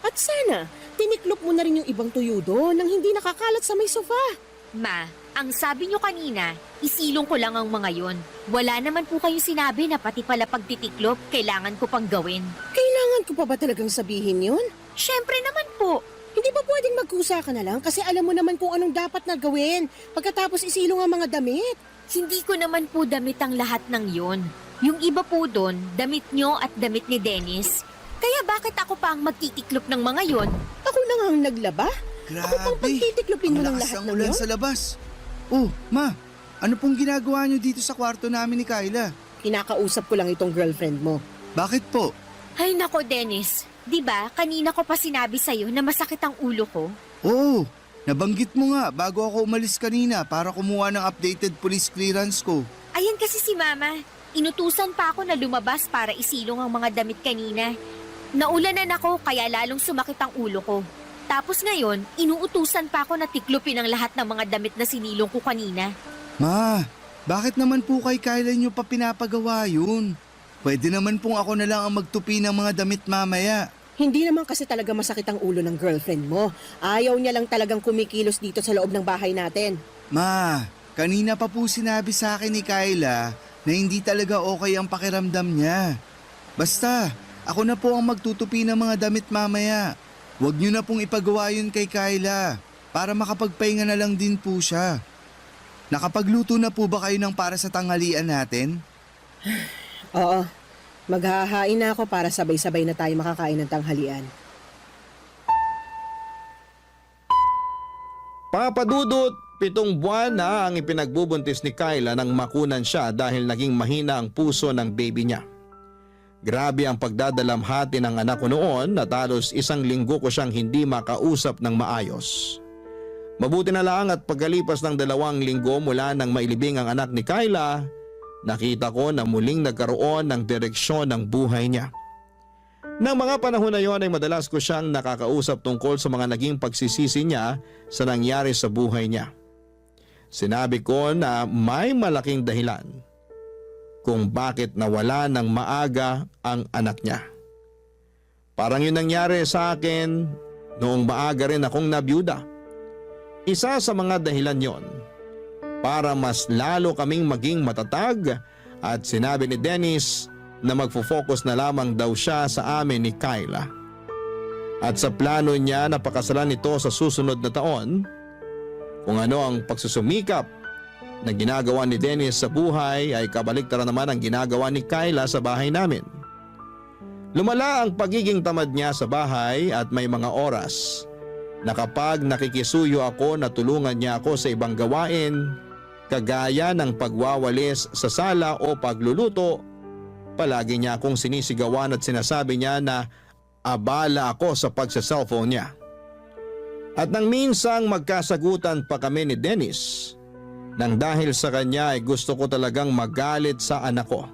At sana, tiniklop mo na rin yung ibang tuyo doon nang hindi nakakalat sa may sofa. Ma, ang sabi niyo kanina, isilong ko lang ang mga yon. Wala naman po kayong sinabi na pati pala pagtitiklop, kailangan ko pang gawin. Kailangan ko pa ba talagang sabihin yun? Siyempre naman po. Hindi ba pwedeng magkusa ka na lang kasi alam mo naman kung anong dapat na gawin pagkatapos isilong ang mga damit? Hindi ko naman po damit ang lahat ng yon. Yung iba po doon, damit nyo at damit ni Dennis. Kaya bakit ako pa ang magtitiklop ng mga yon? Ako na nga ang naglaba? Grabe, ako pang pagtitiklopin mo ng lahat ng ulan yon? sa labas. Oh, Ma, Ano pong ginagawa niyo dito sa kwarto namin ni Kyla? Kinakausap ko lang itong girlfriend mo. Bakit po? Ay nako Dennis, di ba kanina ko pa sinabi sa'yo na masakit ang ulo ko? Oo, nabanggit mo nga bago ako umalis kanina para kumuha ng updated police clearance ko. Ayan kasi si Mama. Inutusan pa ako na lumabas para isilong ang mga damit kanina. Naulanan ako kaya lalong sumakit ang ulo ko. Tapos ngayon, inuutusan pa ako na tiklupin ang lahat ng mga damit na sinilong ko kanina. Ma, bakit naman po kay Kyla niyo pa pinapagawa yun? Pwede naman pong ako na lang ang magtupi ng mga damit mamaya. Hindi naman kasi talaga masakit ang ulo ng girlfriend mo. Ayaw niya lang talagang kumikilos dito sa loob ng bahay natin. Ma, kanina pa po sinabi sa akin ni Kyla na hindi talaga okay ang pakiramdam niya. Basta, ako na po ang magtutupi ng mga damit mamaya. Huwag niyo na pong ipagawa yun kay Kyla para makapagpahinga na lang din po siya. Nakapagluto na po ba kayo ng para sa tanghalian natin? Oo, maghahain na ako para sabay-sabay na tayo makakain ng tanghalian. Papadudot, 7 buwan na ang ipinagbubuntis ni Kyla nang makunan siya dahil naging mahina ang puso ng baby niya. Grabe ang pagdadalamhati ng anak ko noon at halos 1 linggo ko siyang hindi makausap ng maayos. Mabuti na lang at pagkalipas ng 2 linggo mula nang mailibing ang anak ni Kyla, nakita ko na muling nagkaroon ng direksyon ng buhay niya. Nang mga panahon na yon ay madalas ko siyang nakakausap tungkol sa mga naging pagsisisi niya sa nangyari sa buhay niya. Sinabi ko na may malaking dahilan kung bakit nawala ng maaga ang anak niya. Parang yun nangyari sa akin noong maaga rin akong nabiyuda. Isa sa mga dahilan yon para mas lalo kaming maging matatag at sinabi ni Dennis na magfo-focus na lamang daw siya sa amin ni Kyla. At sa plano niya na pakasalan ito sa susunod na taon, kung ano ang pagsusumikap na ginagawa ni Dennis sa buhay ay kabaliktaran naman ang ginagawa ni Kyla sa bahay namin. Lumala ang pagiging tamad niya sa bahay at may mga oras na kapag nakikisuyo ako na tulungan niya ako sa ibang gawain, kagaya ng pagwawalis sa sala o pagluluto, palagi niya akong sinisigawan at sinasabi niya na abala ako sa pagsa-cellphone niya. At nang minsang magkasagutan pa kami ni Dennis, nang dahil sa kanya ay gusto ko talagang magalit sa anak ko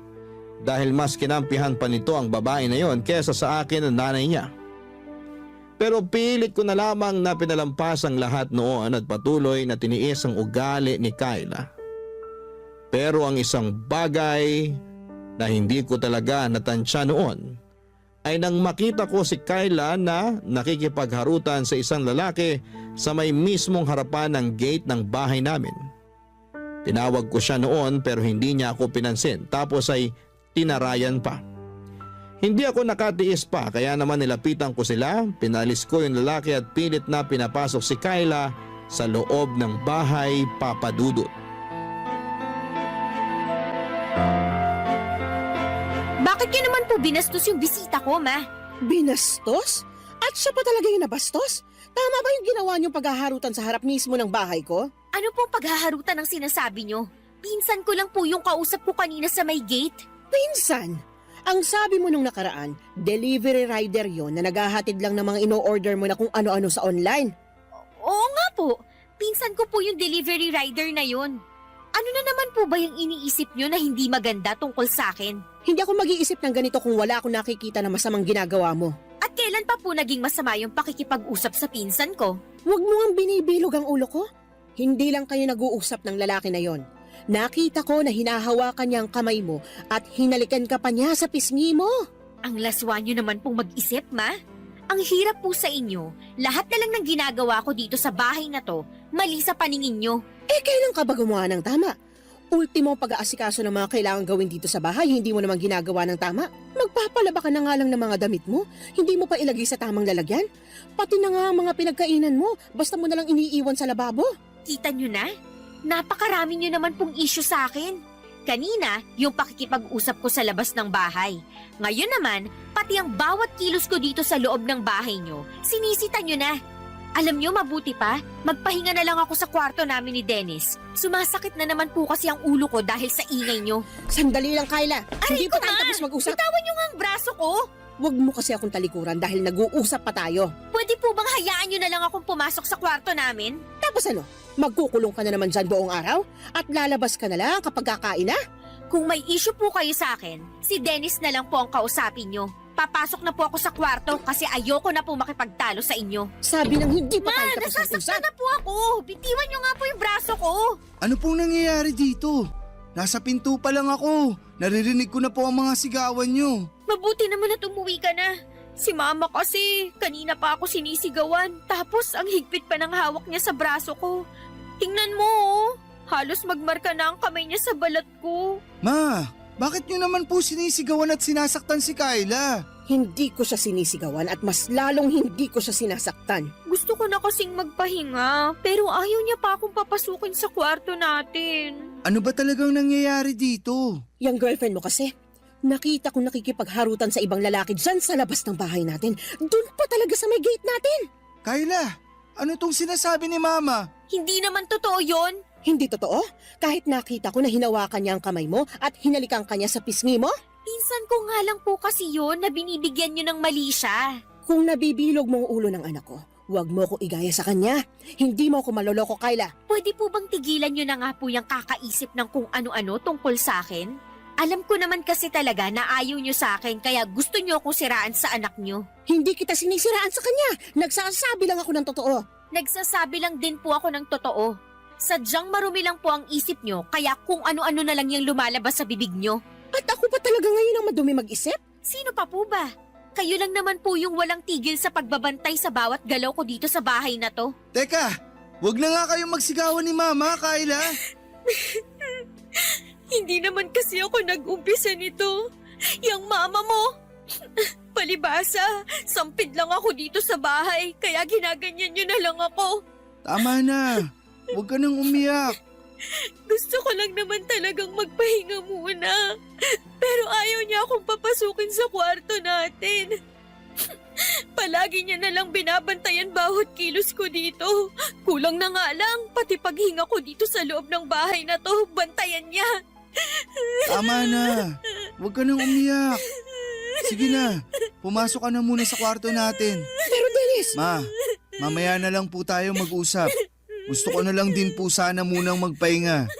dahil mas kinampihan pa nito ang babae na yon kesa sa akin ang nanay niya. Pero pilit ko na lamang na pinalampas ang lahat noon at patuloy na tiniis ang ugali ni Kyla. Pero ang isang bagay na hindi ko talaga natansya noon ay nang makita ko si Kyla na nakikipagharutan sa isang lalaki sa may mismong harapan ng gate ng bahay namin. Tinawag ko siya noon pero hindi niya ako pinansin tapos ay tinarayan pa. Hindi ako nakatiis pa kaya naman nilapitan ko sila, pinalis ko yung lalaki at pilit na pinapasok si Kyla sa loob ng bahay, Papadudot. Bakit niyo naman po binastos yung bisita ko, Ma? Binastos? At siya pa talaga yung nabastos? Tama ba yung ginawa niyong paghaharutan sa harap mismo ng bahay ko? Ano pong paghaharutan ang sinasabi niyo? Pinsan ko lang po yung kausap ko kanina sa may gate. Pinsan? Ang sabi mo nung nakaraan, delivery rider yon na naghahatid lang ng mga ino-order mo na kung ano-ano sa online. Oo nga po. Pinsan ko po yung delivery rider na yon. Ano na naman po ba yung iniisip niyo na hindi maganda tungkol sa akin? Hindi ako mag-iisip ng ganito kung wala akong nakikita na masamang ginagawa mo. At kailan pa po naging masama yung pakikipag-usap sa pinsan ko? Huwag mo ang binibilog ang ulo ko. Hindi lang kayo nag-uusap ng lalaki na yon. Nakita ko na hinahawakan niya ang kamay mo at hinalikan ka pa niya sa pisngi mo. Ang laswa niyo naman pong mag-isip, Ma. Ang hirap po sa inyo. Lahat na lang ng ginagawa ko dito sa bahay na to, mali sa paningin niyo. Eh, kailan ka ba gumawa ng tama? Ultimo pag-aasikaso ng mga kailangan gawin dito sa bahay, hindi mo naman ginagawa ng tama. Magpapalaba ka na nga lang ng mga damit mo, hindi mo pa ilagay sa tamang lalagyan. Pati na nga ang mga pinagkainan mo, basta mo na lang iniiwan sa lababo. Kita niyo na? Napakarami niyo naman pong issue sa akin. Kanina, yung pakikipag-usap ko sa labas ng bahay. Ngayon naman, pati ang bawat kilos ko dito sa loob ng bahay niyo, sinisita niyo na. Alam niyo, mabuti pa, magpahinga na lang ako sa kwarto namin ni Dennis. Sumasakit na naman po kasi ang ulo ko dahil sa ingay niyo. Sandali lang, Kyla. Hindi ko pa tayo ma! tapos mag-usap. Bitawan niyo nga ang braso ko. Huwag mo kasi akong talikuran dahil nag-uusap pa tayo. Pwede po bang hayaan niyo na lang akong pumasok sa kwarto namin? Tapos ano, magkukulong ka na naman dyan buong araw? At lalabas ka na lang kapag kakain na? Kung may issue po kayo sa akin, si Dennis na lang po ang kausapin niyo. Papasok na po ako sa kwarto kasi ayoko na po makipagtalo sa inyo. Sabi ng hindi pa tayo tapos Nasasaktan mag-usap. na po ako. Bitiwan niyo nga po yung braso ko. Ano pong nangyayari dito? Nasa pinto pa lang ako. Naririnig ko na po ang mga sigawan nyo. Mabuti naman at umuwi ka na. Si Mama kasi, kanina pa ako sinisigawan. Tapos ang higpit pa ng hawak niya sa braso ko. Tingnan mo, oh. Halos magmarka na ang kamay niya sa balat ko. Ma, bakit nyo naman po sinisigawan at sinasaktan si Kyla? Hindi ko siya sinisigawan at mas lalong hindi ko siya sinasaktan. Gusto ko na kasing magpahinga, pero ayaw niya pa akong papasukin sa kwarto natin. Ano ba talagang nangyayari dito? Yung girlfriend mo kasi, nakita ko nakikipagharutan sa ibang lalaki dyan sa labas ng bahay natin. Doon pa talaga sa may gate natin. Kyla, ano tong sinasabi ni Mama? Hindi naman totoo yon. Hindi totoo? Kahit nakita ko na hinawakan niya ang kamay mo at hinalikan ka niya sa pisngi mo? Pinsan ko nga lang po kasi yon na binibigyan niyo ng mali siya. Kung nabibilog mo ang ulo ng anak ko, huwag mo ko igaya sa kanya. Hindi mo ako maloloko, Kyla. Pwede po bang tigilan niyo na nga po yung kakaisip ng kung ano-ano tungkol sa akin? Alam ko naman kasi talaga na ayaw niyo sa akin kaya gusto niyo akong siraan sa anak niyo. Hindi kita sinisiraan sa kanya. Nagsasabi lang ako ng totoo. Nagsasabi lang din po ako ng totoo. Sadyang marumi lang po ang isip niyo kaya kung ano-ano na lang yung lumalabas sa bibig niyo. At ako pa talaga ngayon ang madumi mag-isip? Sino pa po ba? Kayo lang naman po yung walang tigil sa pagbabantay sa bawat galaw ko dito sa bahay na to. Teka, wag na nga kayong magsigawan ni Mama, Kyla. Hindi naman kasi ako nag-umpisa nito. Yang mama mo. Palibasa, sampid lang ako dito sa bahay kaya ginaganyan niyo na lang ako. Tama na. Huwag ka nang umiyak. Gusto ko lang naman talagang magpahinga muna. Pero ayaw niya akong papasukin sa kwarto natin. Palagi niya na lang binabantayan bawat kilos ko dito. Kulang na nga lang, pati paghinga ko dito sa loob ng bahay na to, bantayan niya. Tama na. Huwag ka nang umiyak. Sige na, pumasok ka na muna sa kwarto natin. Pero Dennis! Ma, mamaya na lang po tayo mag-usap. Gusto ko na lang din po sana munang magpahinga.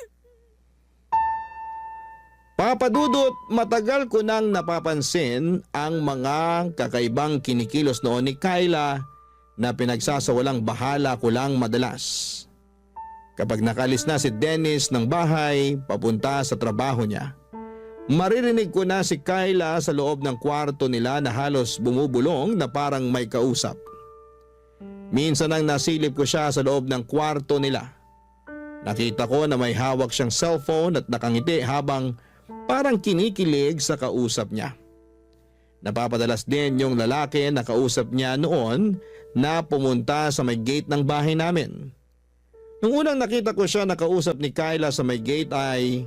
Papadudot, matagal ko nang napapansin ang mga kakaibang kinikilos noon ni Kyla na pinagsasawalang bahala ko lang madalas. Kapag nakalis na si Dennis ng bahay, papunta sa trabaho niya, maririnig ko na si Kyla sa loob ng kwarto nila na halos bumubulong na parang may kausap. Minsan nang nasilip ko siya sa loob ng kwarto nila. Nakita ko na may hawak siyang cellphone at nakangiti habang parang kinikilig sa kausap niya. Napapadalas din yung lalaki na kausap niya noon na pumunta sa may gate ng bahay namin. Nung unang nakita ko siya na kausap ni Kyla sa may gate ay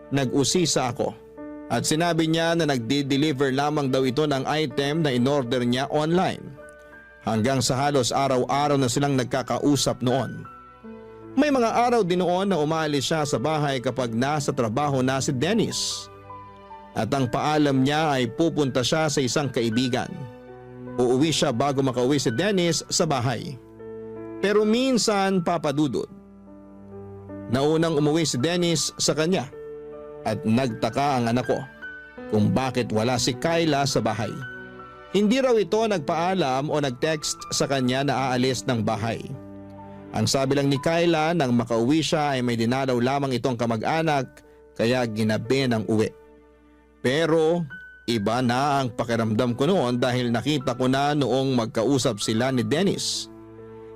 nag-usisa ako at sinabi niya na nagdi-deliver lamang daw ito ng item na in-order niya online. Hanggang sa halos araw-araw na silang nagkakausap noon. May mga araw din noon na umalis siya sa bahay kapag nasa trabaho na si Dennis. At ang paalam niya ay pupunta siya sa isang kaibigan. Uuwi siya bago makauwi si Dennis sa bahay. Pero minsan papadudod. Naunang umuwi si Dennis sa kanya at nagtaka ang anak ko kung bakit wala si Kyla sa bahay. Hindi raw ito nagpaalam o nag-text sa kanya na aalis ng bahay. Ang sabi lang ni Kyla nang makauwi siya ay may dinalaw lamang itong kamag-anak kaya ginabi ng uwi. Pero iba na ang pakiramdam ko noon dahil nakita ko na noong magkausap sila ni Dennis.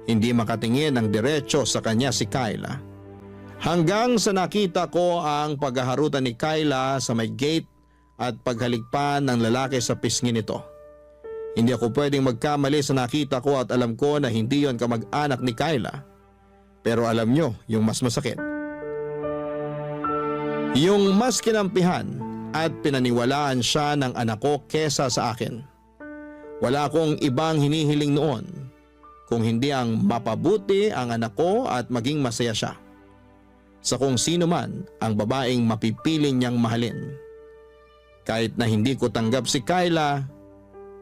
Hindi makatingin ng diretso sa kanya si Kyla. Hanggang sa nakita ko ang paghaharutan ni Kyla sa may gate at paghaligpan ng lalaki sa pisngi nito. Hindi ako pwedeng magkamali sa nakita ko at alam ko na hindi yon kamag-anak ni Kyla. Pero alam nyo yung mas masakit. Yung mas kinampihan at pinaniwalaan siya ng anak ko kesa sa akin. Wala akong ibang hinihiling noon, kung hindi ang mapabuti ang anak ko at maging masaya siya sa kung sino man ang babaeng mapipiling niyang mahalin. Kahit na hindi ko tanggap si Kyla,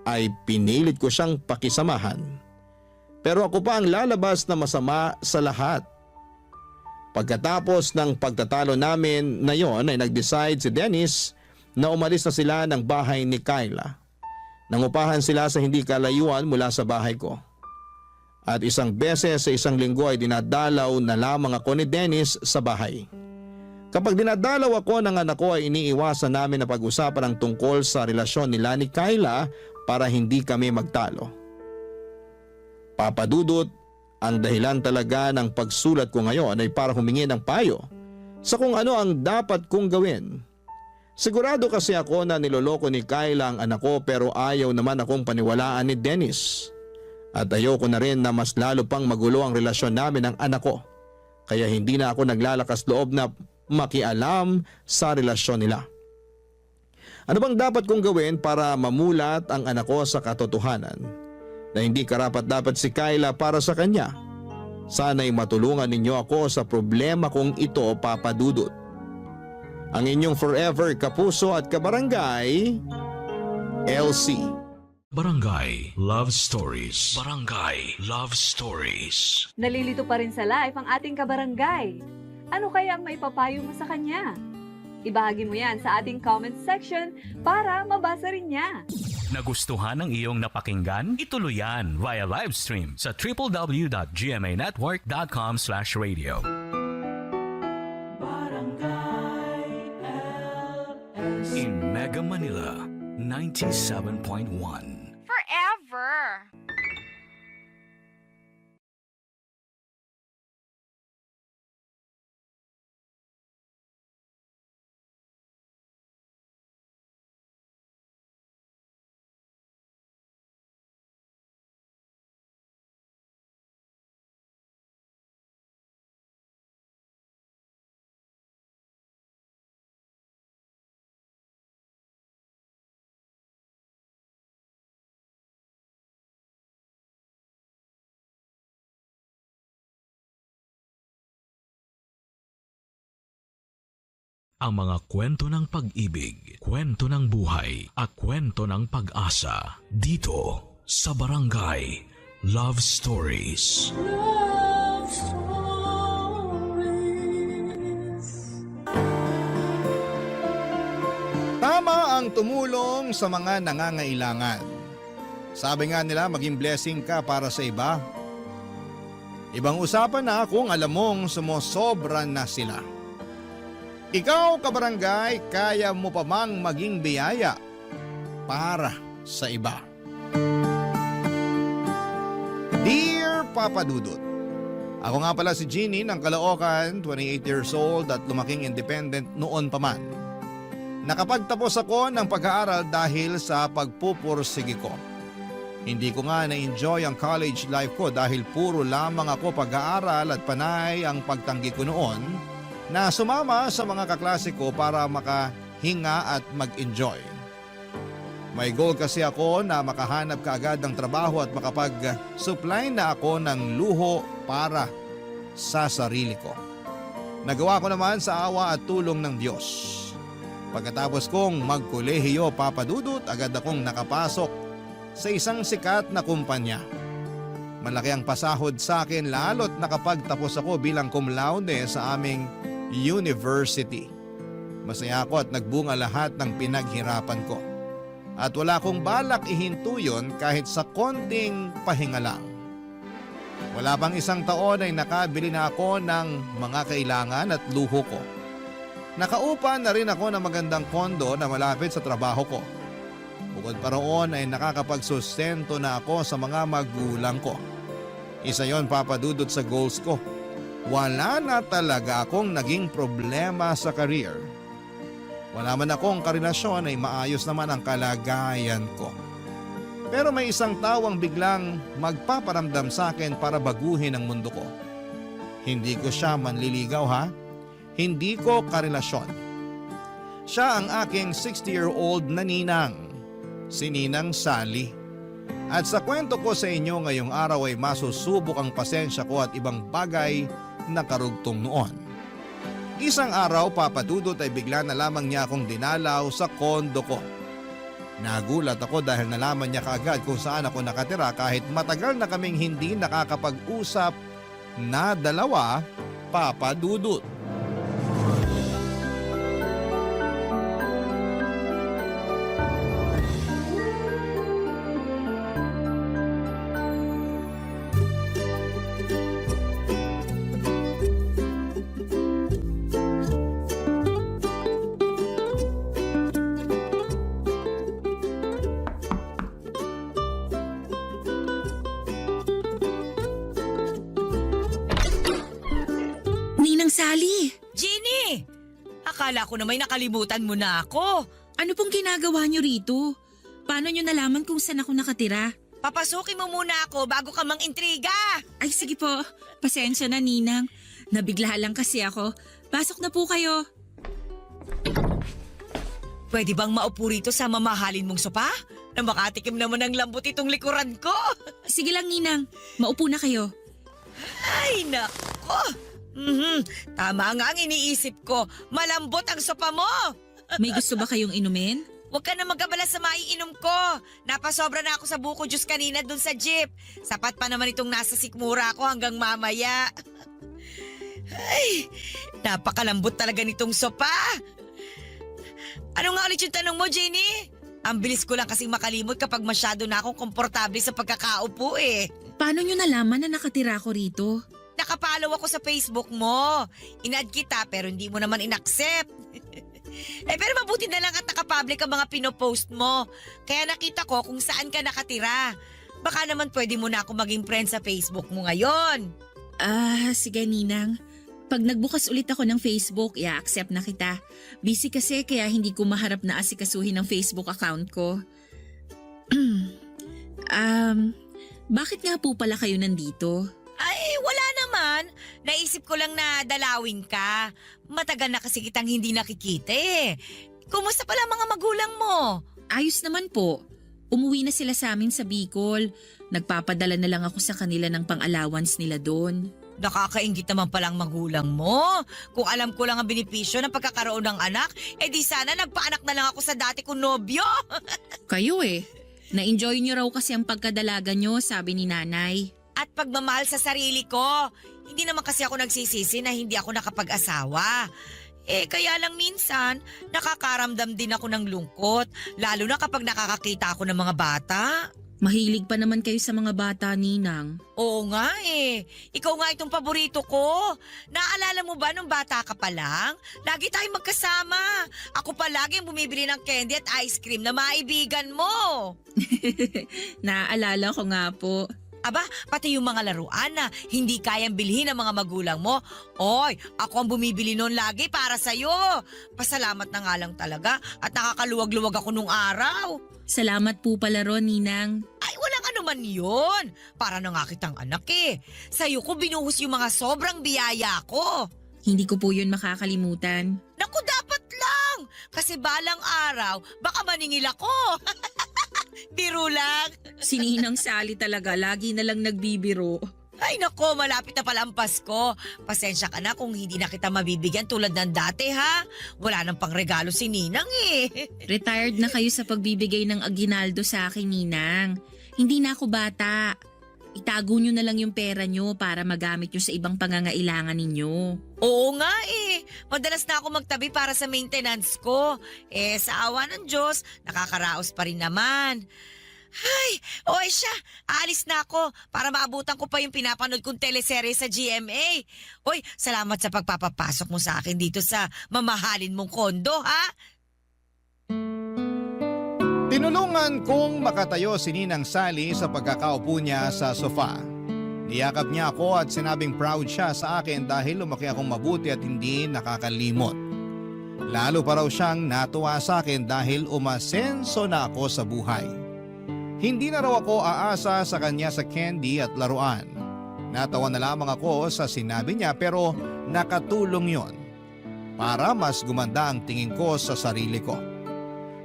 ay pinilit ko siyang pakisamahan. Pero ako pa ang lalabas na masama sa lahat. Pagkatapos ng pagtatalo namin na yon ay nag-decide si Dennis na umalis na sila ng bahay ni Kyla. Nangupahan sila sa hindi kalayuan mula sa bahay ko. At isang beses sa isang linggo ay dinadalaw na lamang ako ni Dennis sa bahay. Kapag dinadalaw ako ng anak ko ay iniiwasan namin na pag-usapan ang tungkol sa relasyon nila ni Kyla para hindi kami magtalo. Papadudot, ang dahilan talaga ng pagsulat ko ngayon ay para humingi ng payo sa kung ano ang dapat kong gawin. Sigurado kasi ako na niloloko ni Kyla ang anak ko pero ayaw naman akong paniwalaan ni Dennis. At ayoko na rin na mas lalo pang magulo ang relasyon namin ng anak ko. Kaya hindi na ako naglalakas loob na makialam sa relasyon nila. Ano bang dapat kong gawin para mamulat ang anak ko sa katotohanan na hindi karapat-dapat si Kyla para sa kanya? Sana'y matulungan ninyo ako sa problema kong ito, Papa Dudut. Ang inyong forever kapuso at kabarangay, LC. Barangay Love Stories. Barangay Love Stories. Nalilito pa rin sa live ang ating kabarangay. Ano kaya ang maipapayo mo sa kanya? Ibahagi mo yan sa ating comment section para mabasa rin niya. Nagustuhan ng iyong napakinggan? Ituloy yan via live stream sa www.gmanetwork.com/radio. In Mega Manila, 97.1. Forever! Ang mga kwento ng pag-ibig, kwento ng buhay at kwento ng pag-asa dito sa Barangay Love Stories. Love Stories. Tama ang tumulong sa mga nangangailangan. Sabi nga nila maging blessing ka para sa iba. Ibang usapan na kung alam mong sumosobra na sila. Ikaw, kabarangay, kaya mo pa mang maging biyaya para sa iba. Dear Papa Dudut, ako nga pala si Jeannie ng Caloocan, 28 years old at lumaking independent noon pa man. Nakapagtapos ako ng pag-aaral dahil sa pagpupursige ko. Hindi ko nga na-enjoy ang college life ko dahil puro lamang ako pag-aaral at panay ang pagtanggi ko noon na sumama sa mga kaklase ko para makahinga at mag-enjoy. May goal kasi ako na makahanap kaagad ng trabaho at makapag-supply na ako ng luho para sa sarili ko. Nagawa ko naman sa awa at tulong ng Diyos. Pagkatapos kong magkolehiyo, Papa Dudut, agad akong nakapasok sa isang sikat na kumpanya. Malaki ang pasahod sa akin lalo't nakapagtapos ako bilang cum laude sa aming university. Masaya ako at nagbunga lahat ng pinaghirapan ko. At wala akong balak ihinto yun kahit sa konting pahinga lang. Wala pang isang taon ay nakabili na ako ng mga kailangan at luho ko. Nakaupa na rin ako ng magandang kondo na malapit sa trabaho ko. Bukod pa roon ay nakakapagsustento na ako sa mga magulang ko. Isa yon, Papa Dudut, sa goals ko. Wala na talaga akong naging problema sa career. Wala man akong karelasyon ay maayos naman ang kalagayan ko. Pero may isang tawang biglang magpaparamdam sa akin para baguhin ang mundo ko. Hindi ko siya manliligaw, ha? Hindi ko karelasyon. Siya ang aking 60-year-old na ninang, si Ninang Sally. At sa kwento ko sa inyo ngayong araw ay masusubok ang pasensya ko at ibang bagay na karugtong noon. Isang araw, Papa Dudut, ay bigla na lamang niya akong dinalaw sa kondo ko. Nagulat ako dahil nalaman niya kaagad kung saan ako nakatira kahit matagal na kaming hindi nakakapag-usap na dalawa, Papa Dudut. Ninang Sally, Jenny! Akala ko na may nakalimutan mo na ako. ano pong ginagawa niyo rito? Paano niyo nalaman kung saan ako nakatira? Papasukin mo muna ako bago ka mang intriga. Ay sige po, pasensya na Ninang. Nabigla lang kasi ako. Pasok na po kayo. Pwede bang maupo rito sa mamahalin mong sopa? Na makatikim naman ng lambot itong likuran ko. Sige lang Ninang, maupo na kayo. Ay, nako! Tama nga ang iniisip ko. Malambot ang sopa mo. May gusto ba kayong inumin? Huwag ka na magabala sa maiinom ko. Napasobra na ako sa buko juice kanina dun sa jeep. Sapat pa naman itong nasa sikmura ko hanggang mamaya. Ay, napakalambot talaga nitong sopa. Ano nga ulit yung tanong mo, Jenny? Ang bilis ko lang kasing makalimot kapag masyado na akong komportable sa pagkakaupo eh. Paano niyo nalaman na nakatira ko rito? Nakapollow ako sa Facebook mo. In-add kita pero hindi mo naman in-accept. Pero mabuti na lang at nakapublic ang mga pinopost mo. Kaya nakita ko kung saan ka nakatira. Baka naman pwede mo na ako maging friend sa Facebook mo ngayon. Sige Ninang. Pag nagbukas ulit ako ng Facebook, i-accept na kita. Busy kasi kaya hindi ko maharap na asikasuhin ang Facebook account ko. Bakit nga po pala kayo nandito? Ay, wala naman. Naisip ko lang na dalawin ka. Matagal na kasi kitang hindi nakikita eh. Kumusta pala mga magulang mo? Ayos naman po. Umuwi na sila sa amin sa Bicol. Nagpapadala na lang ako sa kanila ng pang-allowance nila doon. Nakakaingit naman palang magulang mo. Kung alam ko lang ang benepisyo ng pagkakaroon ng anak, di sana nagpaanak na lang ako sa dati kong nobyo. Kayo na-enjoy niyo raw kasi ang pagkadalaga niyo, sabi ni nanay. At pagmamahal sa sarili ko. Hindi naman kasi ako nagsisisi na hindi ako nakapag-asawa. Kaya lang minsan, nakakaramdam din ako ng lungkot. Lalo na kapag nakakakita ako ng mga bata. Mahilig pa naman kayo sa mga bata, Ninang. Oo nga Ikaw nga itong paborito ko. Naalala mo ba nung bata ka pa lang? Lagi tayong magkasama. Ako pa lagi ang bumibili ng candy at ice cream na maibigan mo. Naalala ko nga po. Aba, pati yung mga laruan na hindi kayang bilhin ng mga magulang mo. Oy, ako ang bumibili noon lagi para sa'yo. Pasalamat na nga lang talaga at nakakaluwag-luwag ako nung araw. Salamat po pala ron, Ninang. Ay, walang anuman yun. Para na nga kitang anak Sa'yo ko binuhos yung mga sobrang biyaya ko. Hindi ko po yun makakalimutan. Naku, dapat lang. Kasi balang araw, baka maningil ako. Biro lang. Si Ninang Sally talaga, lagi na lang nagbibiro. Ay nako, malapit na pala ang Pasko. Pasensya ka na kung hindi na kita mabibigyan tulad ng dati ha. Wala nang pangregalo si Ninang Retired na kayo sa pagbibigay ng aginaldo sa akin, Ninang. Hindi na ako bata. Itago nyo na lang yung pera nyo para magamit nyo sa ibang pangangailangan ninyo. Oo nga Madalas na ako magtabi para sa maintenance ko. Sa awa ng Diyos, nakakaraos pa rin naman. Ay, siya, aalis na ako para maabutan ko pa yung pinapanood kong teleserye sa GMA. Salamat sa pagpapapasok mo sa akin dito sa mamahalin mong kondo, ha? Tinulungan kong makatayo si Ninang Sally sa pagkakaupo niya sa sofa. Niyakap niya ako at sinabing proud siya sa akin dahil lumaki akong mabuti at hindi nakakalimot. Lalo pa raw siyang natuwa sa akin dahil umasenso na ako sa buhay. Hindi na raw ako aasa sa kanya sa candy at laruan. Natawa na lamang ako sa sinabi niya pero nakatulong yon para mas gumanda ang tingin ko sa sarili ko.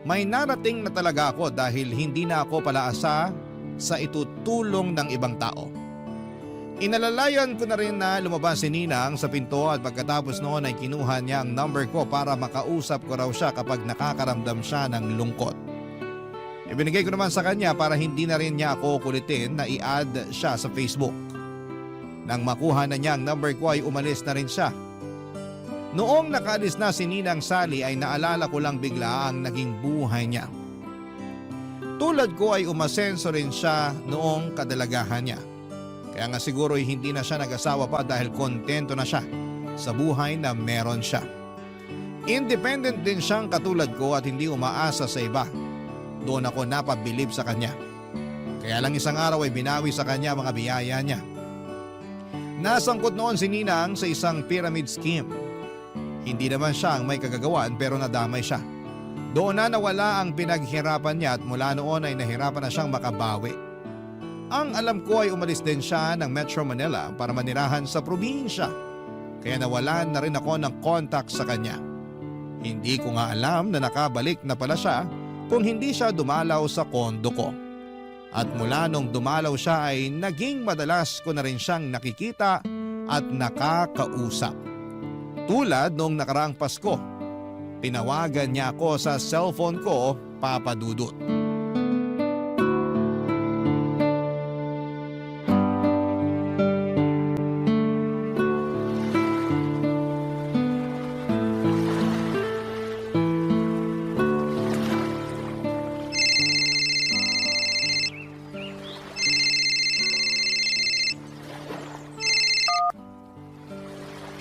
May narating na talaga ako dahil hindi na ako palaasa sa itutulong ng ibang tao. Inalalayan ko na rin na lumabas si Ninang sa pinto at pagkatapos noon ay kinuha niya ang number ko para makausap ko raw siya kapag nakakaramdam siya ng lungkot. Ibinigay ko naman sa kanya para hindi na rin niya ako kulitin na i-add siya sa Facebook. Nang makuha na niya ang number ko ay umalis na rin siya. Noong nakaalis na si Ninang Sally ay naalala ko lang bigla ang naging buhay niya. Tulad ko ay umasenso rin siya noong kadalagahan niya. Kaya nga siguro ay hindi na siya nag-asawa pa dahil kontento na siya sa buhay na meron siya. Independent din siyang katulad ko at hindi umaasa sa iba. Doon ako napabilib sa kanya. Kaya lang isang araw ay binawi sa kanya mga biyaya niya. Nasangkot noon si Ninang sa isang pyramid scheme. Hindi naman siya ang may kagagawan pero nadamay siya. Doon na nawala ang pinaghirapan niya at mula noon ay nahirapan na siyang makabawi. Ang alam ko ay umalis din siya ng Metro Manila para manirahan sa probinsya. Kaya nawalan na rin ako ng contact sa kanya. Hindi ko nga alam na nakabalik na pala siya kung hindi siya dumalaw sa kondo ko. At mula nung dumalaw siya ay naging madalas ko na rin siyang nakikita at nakakausap. Tulad nung nakaraang Pasko, tinawagan niya ako sa cellphone ko, Papa Dudut.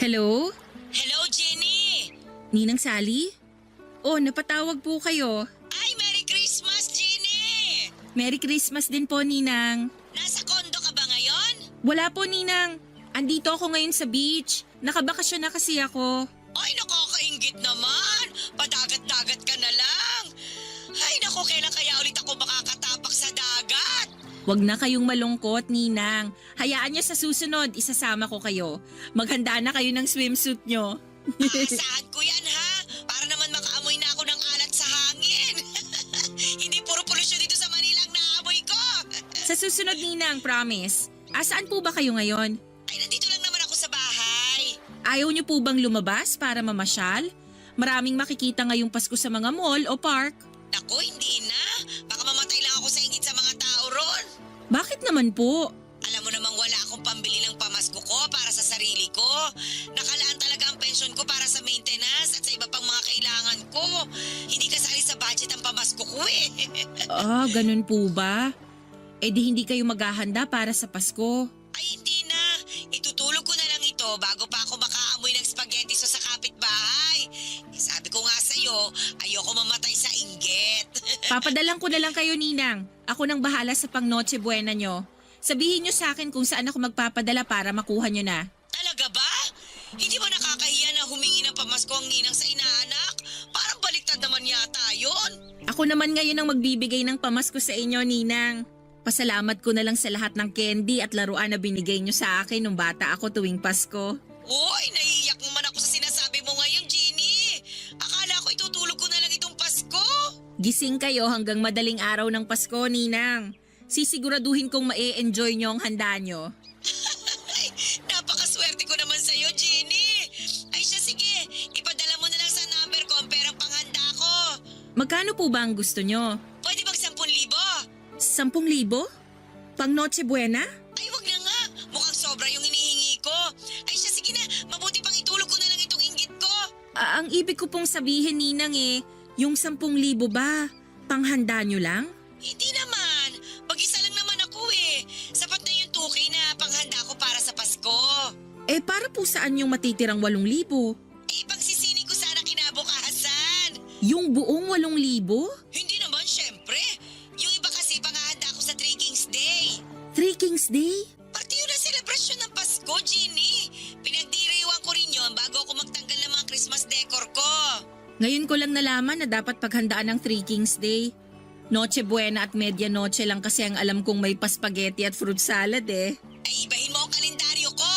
Hello? Hello, Jenny! Ninang Sally? Oh, napatawag po kayo. Ay, Merry Christmas, Jenny! Merry Christmas din po, Ninang. Nasa kondo ka ba ngayon? Wala po, Ninang. Andito ako ngayon sa beach. Nakabakasyon na kasi ako. Ay, nakakaingit naman! Padagat-dagat ka na lang! Ay, naku, kailan kaya ulit ako makakatapak sa dagat? Huwag na kayong malungkot, Ninang. Hayaan niyo sa susunod, isasama ko kayo. Maghanda na kayo ng swimsuit nyo. Aasahan ko yan, ha? Para naman makaamoy na ako ng alat sa hangin. Hindi puro polusyon dito sa Manila ang naamoy ko. Sa susunod, Ninang, promise. Asaan po ba kayo ngayon? Ay, nandito lang naman ako sa bahay. Ayaw niyo po bang lumabas para mamasyal? Maraming makikita ngayong Pasko sa mga mall o park. Naku, hindi na. Baka mamatay lang ako sa ingit sa mga tao ron. Bakit naman po? Alam mo namang wala akong pambili ng pamasko ko para sa sarili ko. Nakalaan talaga ang pensyon ko para sa maintenance at sa iba pang mga kailangan ko. Hindi kasali sa budget ang pamasko ko eh. Ah, ganun po ba? Eh di hindi kayo maghahanda para sa Pasko. Ay hindi na. Itutulog ko na lang ito bago pa ako makaamoy ng spaghetti sa kapitbahay. Eh, sabi ko nga sa'yo, ayoko mamatay sa inggit. Papadalan ko na lang kayo, Ninang. Ako nang bahala sa pang Noche Buena nyo. Sabihin nyo sa akin kung saan ako magpapadala para makuha nyo na. Talaga ba? Hindi ba nakakahiya na humingi ng pamasko ang ninang sa inaanak? Parang baliktad naman yata yon. Ako naman ngayon ang magbibigay ng pamasko sa inyo, Ninang. Pasalamat ko na lang sa lahat ng candy at laruan na binigay nyo sa akin nung bata ako tuwing Pasko. Uy, naiiyak naman ako sa sinasabi mo ngayon, Jeannie. Akala ko itutulog ko na lang itong Pasko. Gising kayo hanggang madaling araw ng Pasko, Ninang. Sisiguraduhin kong ma-enjoy nyo ang handa nyo. Ay, napakaswerte ko naman sa'yo, Jeannie. Ay siya, sige. Ipadala mo na lang sa number ko ang perang panghanda ko. Magkano po ba ang gusto nyo? Pwede bang 10,000? 10,000? Pang Noche Buena? Ay, wag na nga. Mukhang sobra yung hinihingi ko. Ay siya, sige na. Mabuti pang itulog ko na lang itong inggit ko. Ang ibig ko pong sabihin, Ninang yung 10,000 ba? Panghanda nyo lang? Hindi naman. Mag-isa lang naman ako eh. Sapat na yung 2K na panghanda ko para sa Pasko. Eh para po saan yung matitirang 8,000? Eh, pagsisini ko sana kinabukasan. Yung buong 8,000? Hindi naman, syempre. Yung iba kasi panghahanda ko sa 3 Kings Day. 3 Kings Day? Parte yun ang selebrasyon ng Pasko, Jeannie. Pinagdiriwan ko rin yun bago ako magtanggal ng mga Christmas decor ko. Ngayon ko lang nalaman na dapat paghandaan ng 3 Kings Day. Noche Buena at Media Noche lang kasi ang alam kong may paspageti at fruit salad eh. Ay, ibahin mo ang kalendaryo ko.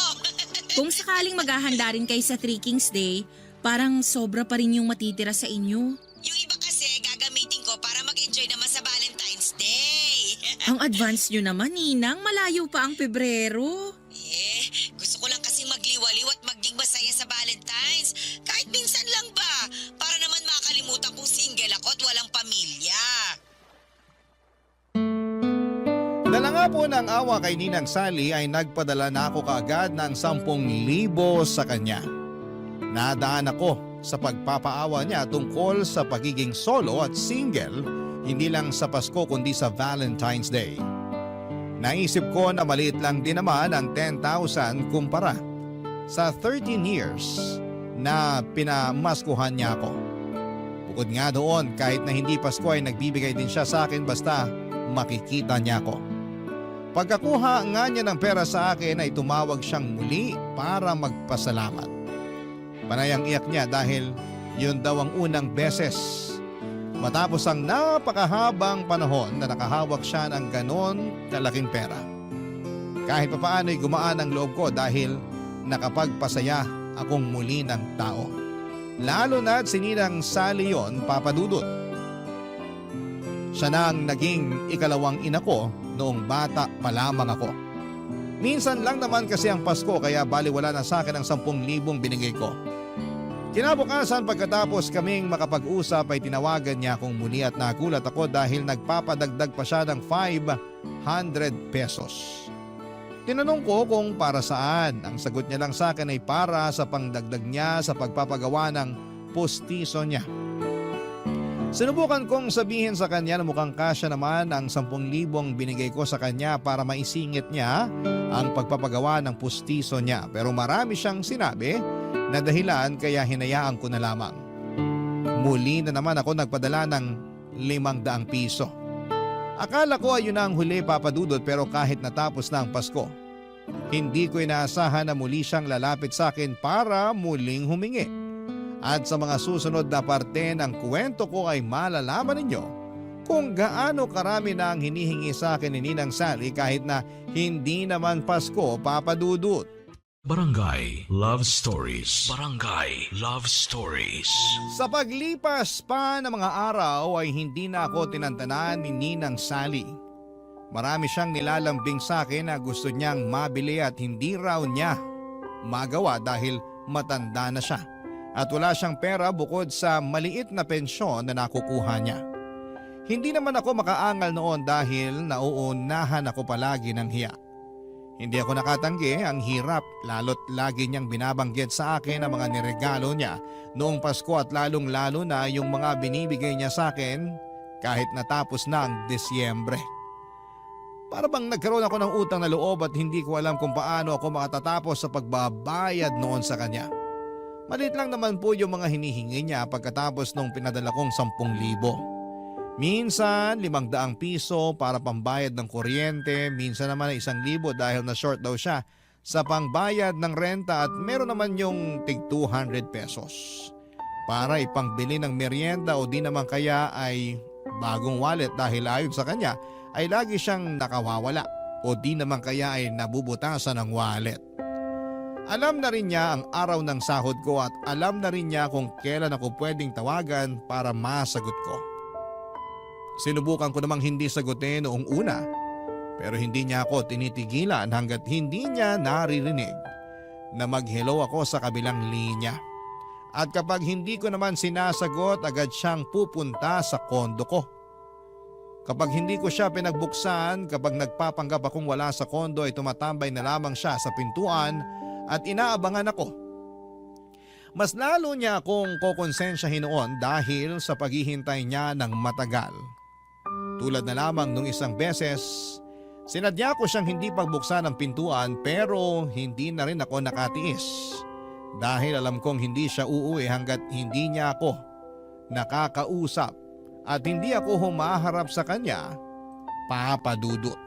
Kung sakaling maghahanda rin kayo sa 3 Kings Day, parang sobra pa rin yung matitira sa inyo. Yung iba kasi gagamitin ko para mag-enjoy naman sa Valentine's Day. Ang advance nyo naman, Ninang. Malayo pa ang Pebrero. Gusto ko lang kasing magliwaliw at maging masaya sa Valentine's. Kahit minsan lang ba? Para naman makalimutan kong single ako at walang pamilya. Dala nga po ng awa kay Ninang Sally ay nagpadala na ako kaagad ng 10,000 sa kanya. Nadaan ako sa pagpapaawa niya tungkol sa pagiging solo at single, hindi lang sa Pasko kundi sa Valentine's Day. Naisip ko na maliit lang din naman ang 10,000 kumpara sa 13 years na pinamaskuhan niya ako. Bukod nga doon, kahit na hindi Pasko ay nagbibigay din siya sa akin basta makikita niya ako. Pagkakuha nga niya ng pera sa akin ay tumawag siyang muli para magpasalamat. Panay ang iyak niya dahil yun daw ang unang beses matapos ang napakahabang panahon na nakahawak siya ng ganon kalaking pera. Kahit papaano ay gumaan ang loob ko dahil nakapagpasaya akong muli ng tao. Lalo na't si Ninang Sally yon, Papa Dudut. Siya na ang naging ikalawang ina ko noong bata pa lamang ako. Minsan lang naman kasi ang Pasko kaya baliwala na sa akin ang 10,000 binigay ko. Kinabukasan pagkatapos kaming makapag-usap ay tinawagan niya akong muli at nagulat ako dahil nagpapadagdag pa siya ng 500 pesos. Tinanong ko kung para saan. Ang sagot niya lang sa akin ay para sa pangdagdag niya sa pagpapagawa ng postiso niya. Sinubukan kong sabihin sa kanya na mukhang kasya naman ang 10,000 binigay ko sa kanya para maisingit niya ang pagpapagawa ng pustiso niya. Pero marami siyang sinabi na dahilan kaya hinayaan ko na lamang. Muli na naman ako nagpadala ng 500 piso. Akala ko ayun na ang huli, Papa Dudut, pero kahit natapos na ang Pasko, hindi ko inaasahan na muli siyang lalapit sa akin para muling humingi. At sa mga susunod na parte ng kwento ko ay malalaman ninyo kung gaano karami na ang hinihingi sa akin ni Ninang Sally kahit na hindi naman Pasko, Papa Dudut. Barangay Love Stories. Barangay Love Stories. Sa paglipas pa ng mga araw ay hindi na ako tinantanan ni Ninang Sally. Marami siyang nilalambing sa akin na gusto niyang mabili at hindi raw niya magawa dahil matanda na siya. At wala siyang pera bukod sa maliit na pensyon na nakukuha niya. Hindi naman ako makaangal noon dahil nauunahan ako palagi ng hiya. Hindi ako nakatanggi ang hirap lalo't lagi niyang binabanggit sa akin ang mga niregalo niya noong Pasko at lalong-lalo na yung mga binibigay niya sa akin kahit natapos na ang Disyembre. Para bang nagkaroon ako ng utang na loob at hindi ko alam kung paano ako makatatapos sa pagbabayad noon sa kanya. Maliit lang naman po yung mga hinihingi niya pagkatapos nung pinadala kong 10,000. Minsan 500 piso para pambayad ng kuryente, minsan naman ay 1,000 dahil na short daw siya sa pangbayad ng renta at meron naman yung tig 200 pesos. Para ipangbili ng merienda o di naman kaya ay bagong wallet dahil ayon sa kanya ay lagi siyang nakawawala o di naman kaya ay nabubutasan ng wallet. Alam na rin niya ang araw ng sahod ko at alam na rin niya kung kailan ako pwedeng tawagan para masagot ko. Sinubukan ko namang hindi sagutin noong una pero hindi niya ako tinitigilan hanggat hindi niya naririnig na mag-hello ako sa kabilang linya. At kapag hindi ko naman sinasagot agad siyang pupunta sa kondo ko. Kapag hindi ko siya pinagbuksan, kapag nagpapanggap akong wala sa kondo ay tumatambay na lamang siya sa pintuan at inaabangan ako. Mas lalo niya akong kokonsensyahin noon dahil sa paghihintay niya ng matagal. Tulad na lamang nung isang beses, sinadya ko siyang hindi pagbuksan ng pintuan pero hindi na rin ako nakatiis. Dahil alam kong hindi siya uuwi hanggat hindi niya ako nakakausap at hindi ako humaharap sa kanya, Papa Dudut.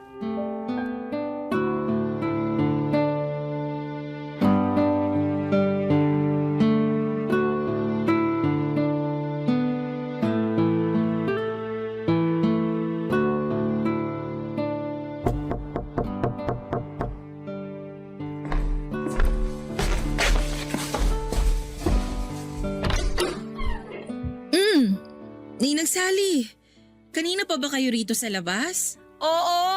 Ninang Sally, kanina pa ba kayo rito sa labas? Oo,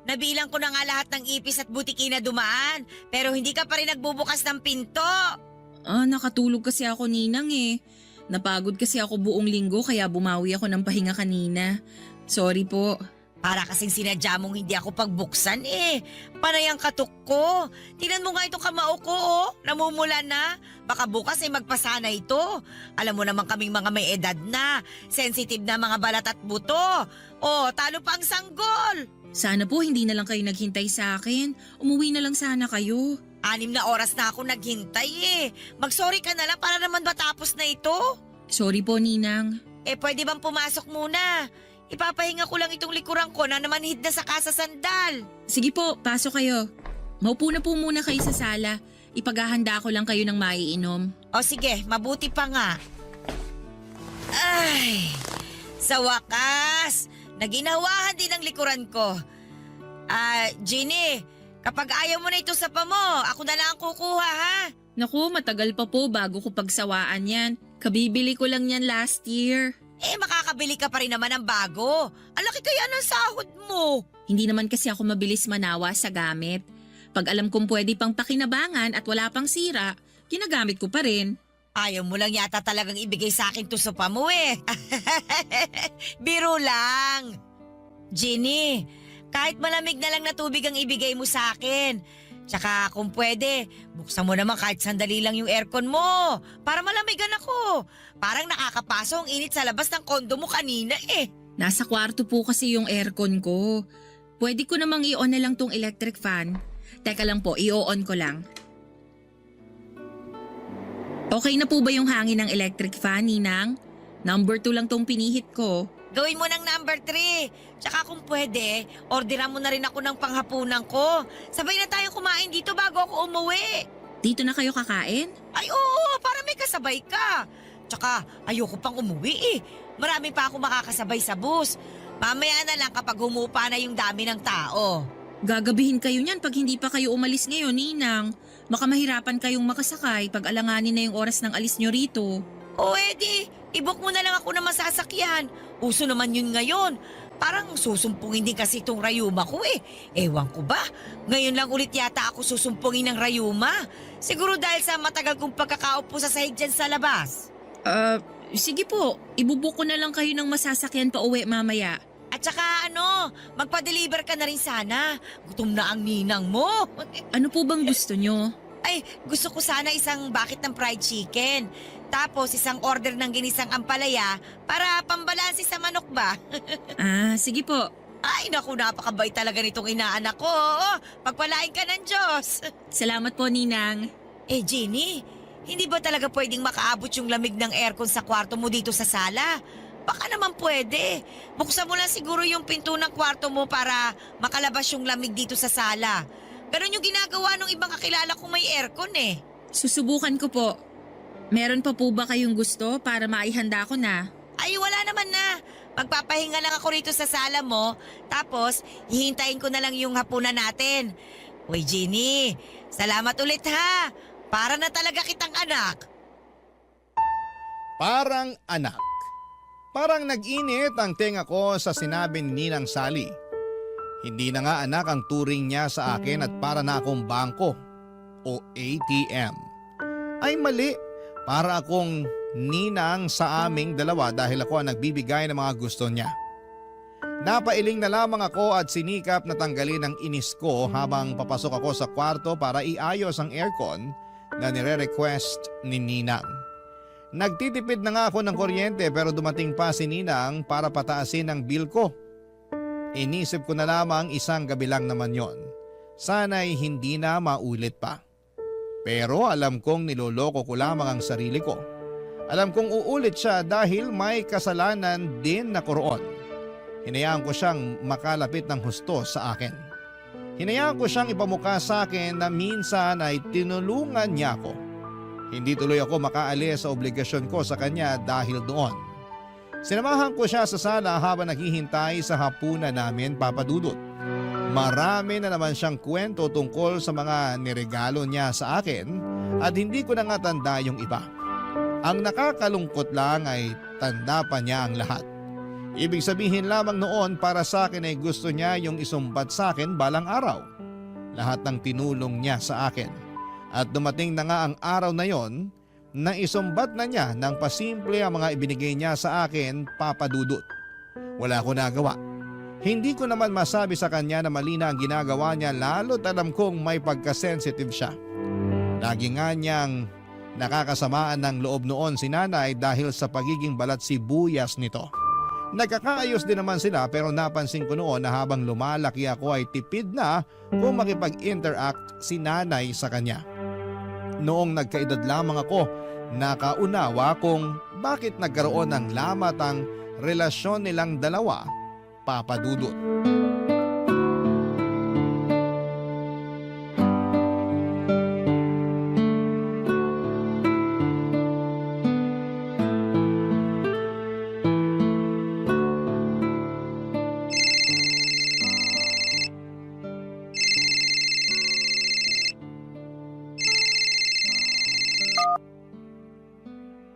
Nabilang ko na nga lahat ng ipis at butiki na dumaan, pero hindi ka pa rin nagbubukas ng pinto. Nakatulog kasi ako, Ninang eh. Napagod kasi ako buong linggo kaya bumawi ako ng pahinga kanina. Sorry po. Para kasing sinadya mong hindi ako pagbuksan eh. Panay ang katok ko. Tingnan mo nga itong kamao ko oh. Namumula na. Baka bukas ay magpasana ito. Alam mo naman kaming mga may edad na. Sensitive na mga balat at buto. Oh, talo pa ang sanggol. Sana po hindi na lang kayo naghintay sa akin. Umuwi na lang sana kayo. 6 na oras na ako naghintay eh. Mag-sorry ka na lang para naman matapos na ito. Sorry po, Ninang. Pwede bang pumasok muna? Ipapahinga ko lang itong likuran ko na namanhid na sa kasasandal. Sige po, pasok kayo. Maupo na po muna kayo sa sala. Ipaghahanda ko lang kayo ng maiinom. O sige, mabuti pa nga. Ay, sa wakas, naginawahan din ang likuran ko. Ginny, kapag ayaw mo na ito sa mo, ako na lang ang kukuha ha. Naku, matagal pa po bago ko pagsawaan yan. Kabibili ko lang yan last year. Makakabili ka pa rin naman ng bago. Ang laki kaya ng sahod mo. Hindi naman kasi ako mabilis manawa sa gamit. Pag alam kong pwede pang pakinabangan at wala pang sira, ginagamit ko pa rin. Ayaw mo lang yata talagang ibigay sa akin to sa mo eh. Biro lang. Ginny, kahit malamig na lang na tubig ang ibigay mo sa akin. Tsaka kung pwede, buksan mo naman kahit sandali lang yung aircon mo para malamigan ako. Parang nakakapaso ang init sa labas ng kondo mo kanina eh. Nasa kwarto po kasi yung aircon ko. Pwede ko namang i-on na lang tong electric fan. Teka lang po, i-on ko lang. Okay na po ba yung hangin ng electric fan, Ninang? Number 2 lang tong pinihit ko. Gawin mo ng number 3. Tsaka kung pwede, orderan mo na rin ako ng panghapunan ko. Sabay na tayo kumain dito bago ako umuwi. Dito na kayo kakain? Ay oo, para may kasabay ka. Tsaka ayoko pang umuwi eh. Marami pa ako makakasabay sa bus. Mamaya na lang kapag humupa na yung dami ng tao. Gagabihin kayo niyan pag hindi pa kayo umalis ngayon, Ninang. Baka mahirapan kayong makasakay pag alanganin na yung oras ng alis nyo rito. O edi, i-book mo na lang ako ng masasakyan. Uso naman yun ngayon. Parang susumpungin din kasi itong rayuma ko eh. Ewan ko ba? Ngayon lang ulit yata ako susumpungin ng rayuma. Siguro dahil sa matagal kong pagkakaupo sa sahig dyan sa labas. Sige po. Ibubook ko na lang kayo ng masasakyan pa uwi mamaya. At saka magpa-deliver ka na rin sana. Gutom na ang ninang mo. Ano po bang gusto nyo? Ay, gusto ko sana isang bucket ng fried chicken. Tapos isang order ng ginisang ampalaya para pambalansi sa manok ba? Sige po. Ay, naku, napakabait talaga nitong inaanak ko. Pagpalain ka ng Diyos. Salamat po, Ninang. Ginny, hindi ba talaga pwedeng makaabot yung lamig ng aircon sa kwarto mo dito sa sala? Baka naman pwede. Buksan mo lang siguro yung pinto ng kwarto mo para makalabas yung lamig dito sa sala. Ganun yung ginagawa ng ibang kakilala kong may aircon eh. Susubukan ko po. Meron pa po ba kayong gusto para maihanda ko na? Ay, wala naman na. Magpapahinga lang ako rito sa sala mo. Tapos, hihintayin ko na lang yung hapunan natin. Uy, Ginny, salamat ulit ha. Para na talaga kitang anak. Parang anak. Parang nag-init ang tenga ko sa sinabi ni Ninang Sally. Hindi na nga anak ang turing niya sa akin at para na akong bangko o ATM. Ay mali, para akong ninang sa aming dalawa dahil ako ang nagbibigay ng mga gusto niya. Napailing na lamang ako at sinikap na tanggalin ang inis ko habang papasok ako sa kwarto para iayos ang aircon na nire-request ni Ninang. Nagtitipid na nga ako ng kuryente pero dumating pa si Ninang para pataasin ang bill ko. Inisip ko na lamang isang gabi lang naman yon. Sana'y hindi na maulit pa. Pero alam kong niloloko ko lamang ang sarili ko. Alam kong uulit siya dahil may kasalanan din na roon. Hinayaan ko siyang makalapit ng husto sa akin. Hinayaan ko siyang ipamukha sa akin na minsan ay tinulungan niya ako. Hindi tuloy ako makaalis sa obligasyon ko sa kanya dahil doon. Sinamahan ko siya sa sala habang naghihintay sa hapunan namin, Papa Dudut. Marami na naman siyang kwento tungkol sa mga niregalo niya sa akin at hindi ko na nga tanda yung iba. Ang nakakalungkot lang ay tanda pa niya ang lahat. Ibig sabihin lamang noon para sa akin ay gusto niya yung isumbat sa akin balang araw. Lahat ng tinulong niya sa akin. At dumating na nga ang araw na yon na isumbat na niya ng pasimple ang mga ibinigay niya sa akin, Papa Dudut. Wala ko nagawa. Hindi ko naman masabi sa kanya na mali na ang ginagawa niya lalo't alam kong may pagkasensitive siya. Lagi nga niyang nakakasamaan ng loob noon si nanay dahil sa pagiging balat sibuyas nito. Nagkakaayos din naman sila pero napansin ko noon na habang lumalaki ako ay tipid na kung makipag-interact si nanay sa kanya. Noong nagkaedad lamang ako, nakaunawa kung bakit nagkaroon ng lamat ang relasyon nilang dalawa, Papa Dudut.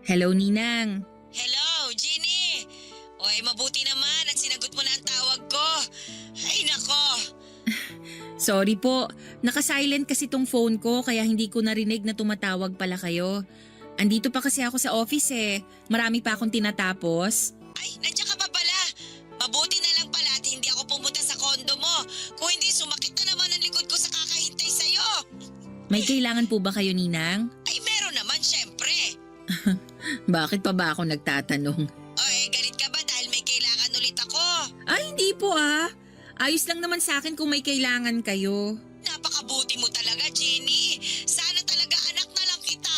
Hello, Ninang. Hello, Jeannie! Oy, mabuti naman at sinagot mo na ang tawag ko. Ay, nako! Sorry po, naka-silent kasi tong phone ko kaya hindi ko narinig na tumatawag pala kayo. Andito pa kasi ako sa office eh. Marami pa akong tinatapos. Ay, nandiyan ka pa pala. Mabuti na lang pala at hindi ako pumunta sa kondo mo. Kung hindi, sumakit na naman ang likod ko sa kakahintay sa'yo. May kailangan po ba kayo, Ninang? Ay, meron naman, syempre. Bakit pa ba ako nagtatanong? Oy, galit ka ba dahil may kailangan ulit ako? Ay, hindi po ah. Ayos lang naman sa akin kung may kailangan kayo. Napakabuti mo talaga, Jenny. Sana talaga anak na lang kita.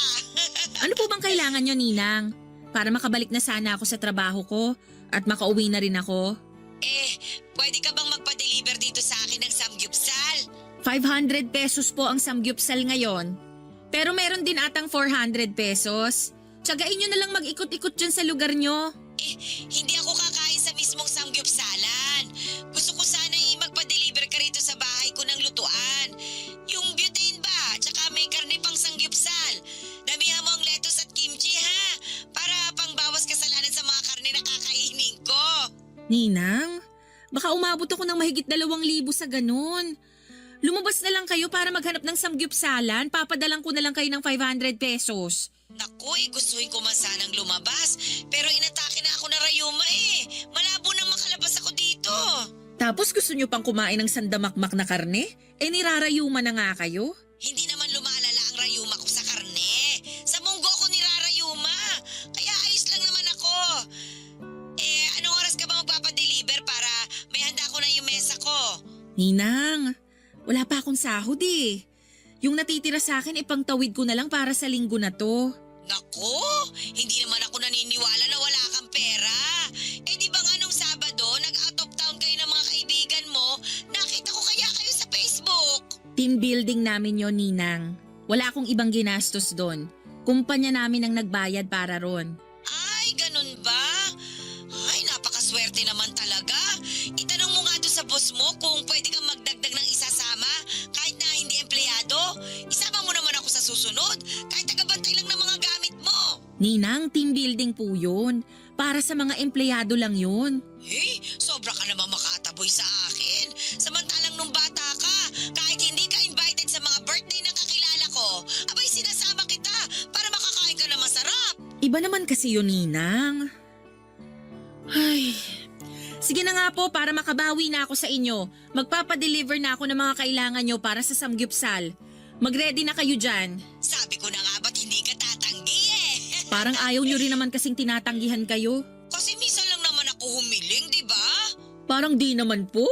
Ano po bang kailangan nyo, Ninang? Para makabalik na sana ako sa trabaho ko at makauwi na rin ako. Pwede ka bang magpa-deliver dito sa akin ng samgyupsal? 500 pesos po ang samgyupsal ngayon. Pero meron din atang 400 pesos. Tsagain nyo na lang mag-ikot-ikot dyan sa lugar nyo. Hindi ako kakain sa mismong samgyupsalan. Gusto ko sana magpa-deliver ka rito sa bahay ko ng lutuan. Yung butane ba? Tsaka may karne pang samgyupsal. Damihan mo ang lettuce at kimchi ha? Para pangbawas kasalanan sa mga karne na kakainin ko. Ninang, baka umabot ako ng mahigit 2,000 sa ganun. Lumabas na lang kayo para maghanap ng samgyupsalan. Papadalang ko na lang kayo ng 500 pesos. Naku, gustuhin ko man sanang lumabas. Pero inatake na ako na rayuma eh. Malabo nang makalabas ako dito. Tapos gusto nyo pang kumain ng sandamakmak na karne? Nirarayuma na nga kayo. Hindi naman lumalala ang rayuma ko sa karne. Sa munggo ko nirarayuma. Kaya ayos lang naman ako. Anong oras ka ba magpapadeliver para may handa ko na yung mesa ko? Ninang, wala pa akong sahod eh. Yung natitira sa akin ipangtawid ko na lang para sa linggo na to. Naku, hindi naman ako naniniwala na wala kang pera. Di ba nga nung Sabado, nag-out of town kayo ng mga kaibigan mo, nakita ko kaya kayo sa Facebook. Team building namin yon, Ninang. Wala akong ibang ginastos doon. Kumpanya namin ang nagbayad para ron. Ay, ganun ba? Ay, napakaswerte naman talaga. Itanong mo nga doon sa boss mo kung pwede kang magdagdag ng isasama kahit na hindi empleyado. Isama mo naman ako sa susunod kahit tagabantay lang ng mga gamit mo. Ninang, team building po yun. Para sa mga empleyado lang yun. Sobra ka naman makataboy sa akin. Samantalang nung bata ka, kahit hindi ka invited sa mga birthday ng kakilala ko, abay sinasama kita para makakain ka na masarap. Iba naman kasi yun, Ninang. Ay, sige na nga po para makabawi na ako sa inyo. Magpapadeliver na ako ng mga kailangan nyo para sa samgyupsal. Mag-ready na kayo dyan. Sabi ko na nga ba't hindi ka tatanggi eh. Parang ayaw nyo rin naman kasing tinatanggihan kayo. Kasi minsan lang naman ako humiling, di ba? Parang di naman po.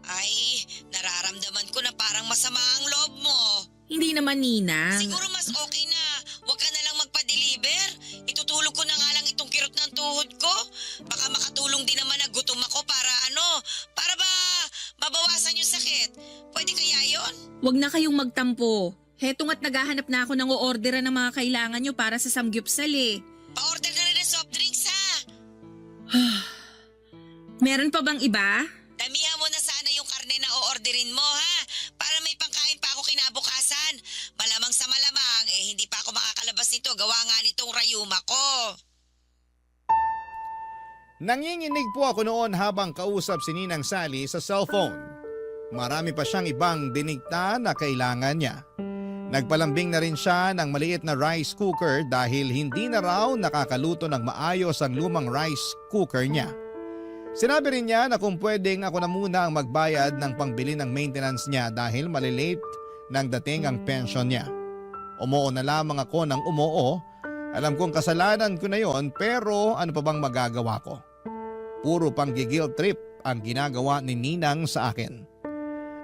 Ay, nararamdaman ko na parang masama ang loob mo. Hindi naman, Ninang. Siguro mas okay na wag ka na lang magpa-deliver. Itutulog ko na nga lang itong kirot ng tuhod ko. Baka makatulong din naman na gutom ako para para ba mabawasan yung sakit. Pwede kaya yon? Huwag na kayong magtampo. Heto nga't naghahanap na ako ng o-orderan ng mga kailangan nyo para sa samgyupsal eh. Pa-order na rin ng soft drinks ha. Meron pa bang iba? Damihan mo na sana yung karne na o-orderin mo ha. Para may pangkain pa ako kinabukasan. Malamang sa malamang hindi pa ako makakalabas nito. Gawa nga nitong rayuma ko. Nanginginig po ako noon habang kausap si Ninang Sally sa cellphone. Marami pa siyang ibang dinigta na kailangan niya. Nagpalambing na rin siya ng maliit na rice cooker dahil hindi na raw nakakaluto ng maayos ang lumang rice cooker niya. Sinabi rin niya na kung pwedeng ako na muna ang magbayad ng pangbili ng maintenance niya dahil malilate nang dating ang pension niya. Umoo na lamang ako ng umoo. Alam kong kasalanan ko na yon pero ano pa bang magagawa ko? Puro pang guilt trip ang ginagawa ni Ninang sa akin.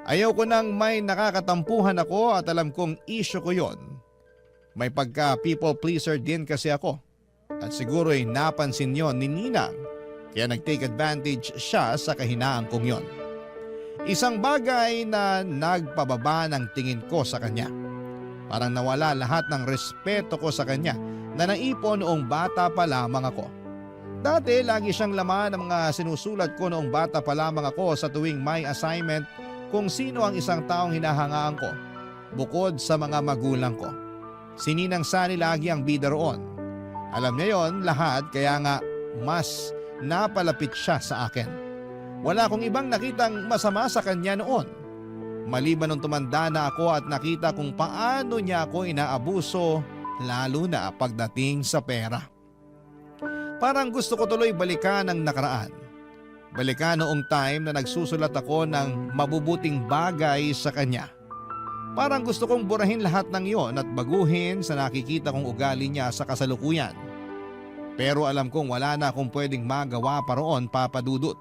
Ayaw ko nang may nakakatampuhan ako at alam kong issue ko yon. May pagka people pleaser din kasi ako. At siguro'y napansin yon ni Ninang kaya nag-take advantage siya sa kahinaan kong yon. Isang bagay na nagpababa ng tingin ko sa kanya. Parang nawala lahat ng respeto ko sa kanya na naipon noong bata pa lamang ako. Dati lagi siyang laman ng mga sinusulat ko noong bata pa lamang ako sa tuwing may assignment kung sino ang isang taong hinahangaan ko, bukod sa mga magulang ko. Si Ninang Sally lagi ang bida roon. Alam niya yon lahat kaya nga mas napalapit siya sa akin. Wala akong ibang nakitang masama sa kanya noon. Maliban nung tumanda na ako at nakita kung paano niya ako inaabuso, lalo na pagdating sa pera. Parang gusto ko tuloy balikan ang nakaraan. Balikan noong time na nagsusulat ako ng mabubuting bagay sa kanya. Parang gusto kong burahin lahat ng iyon at baguhin sa nakikita kong ugali niya sa kasalukuyan. Pero alam kong wala na akong pwedeng magawa pa roon, Papa Dudut.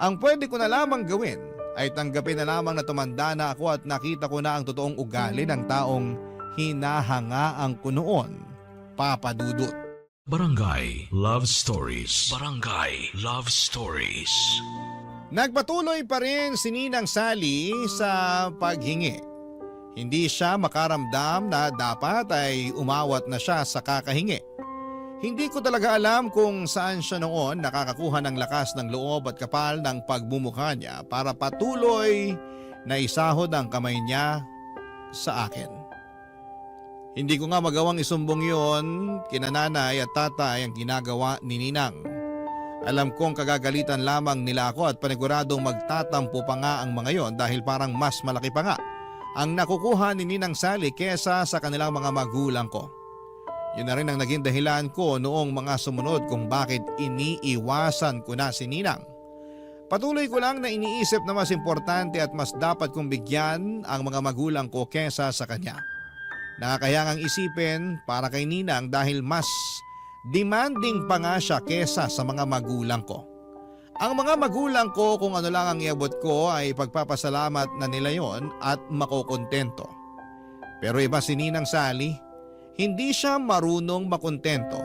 Ang pwede ko na lamang gawin ay tanggapin na lamang na tumanda na ako at nakita ko na ang totoong ugali ng taong hinahangaan ko noon, Papa Dudut. Barangay Love Stories. Barangay Love Stories. Nagpatuloy pa rin si Ninang Sally sa paghingi. Hindi siya makaramdam na dapat ay umawat na siya sa kakahingi. Hindi ko talaga alam kung saan siya noon nakakakuha ng lakas ng loob at kapal ng pagmumukha niya para patuloy na isahod ang kamay niya sa akin. Hindi ko nga magawang isumbong yon kina nanay at tatay ang ginagawa ni Ninang. Alam kong kagagalitan lamang nila ako at paniguradong magtatampo pa nga ang mga yon dahil parang mas malaki pa nga ang nakukuha ni Ninang Sally kesa sa kanilang mga magulang ko. Yun na rin ang naging dahilan ko noong mga sumunod kung bakit iniiwasan ko na si Ninang. Patuloy ko lang na iniisip na mas importante at mas dapat kong bigyan ang mga magulang ko kesa sa kanya. Nakakayangang isipin para kay Ninang dahil mas demanding pa nga siya kesa sa mga magulang ko. Ang mga magulang ko kung ano lang ang iabot ko ay pagpapasalamat na nila yon at makokontento. Pero iba si Ninang Sally, hindi siya marunong makontento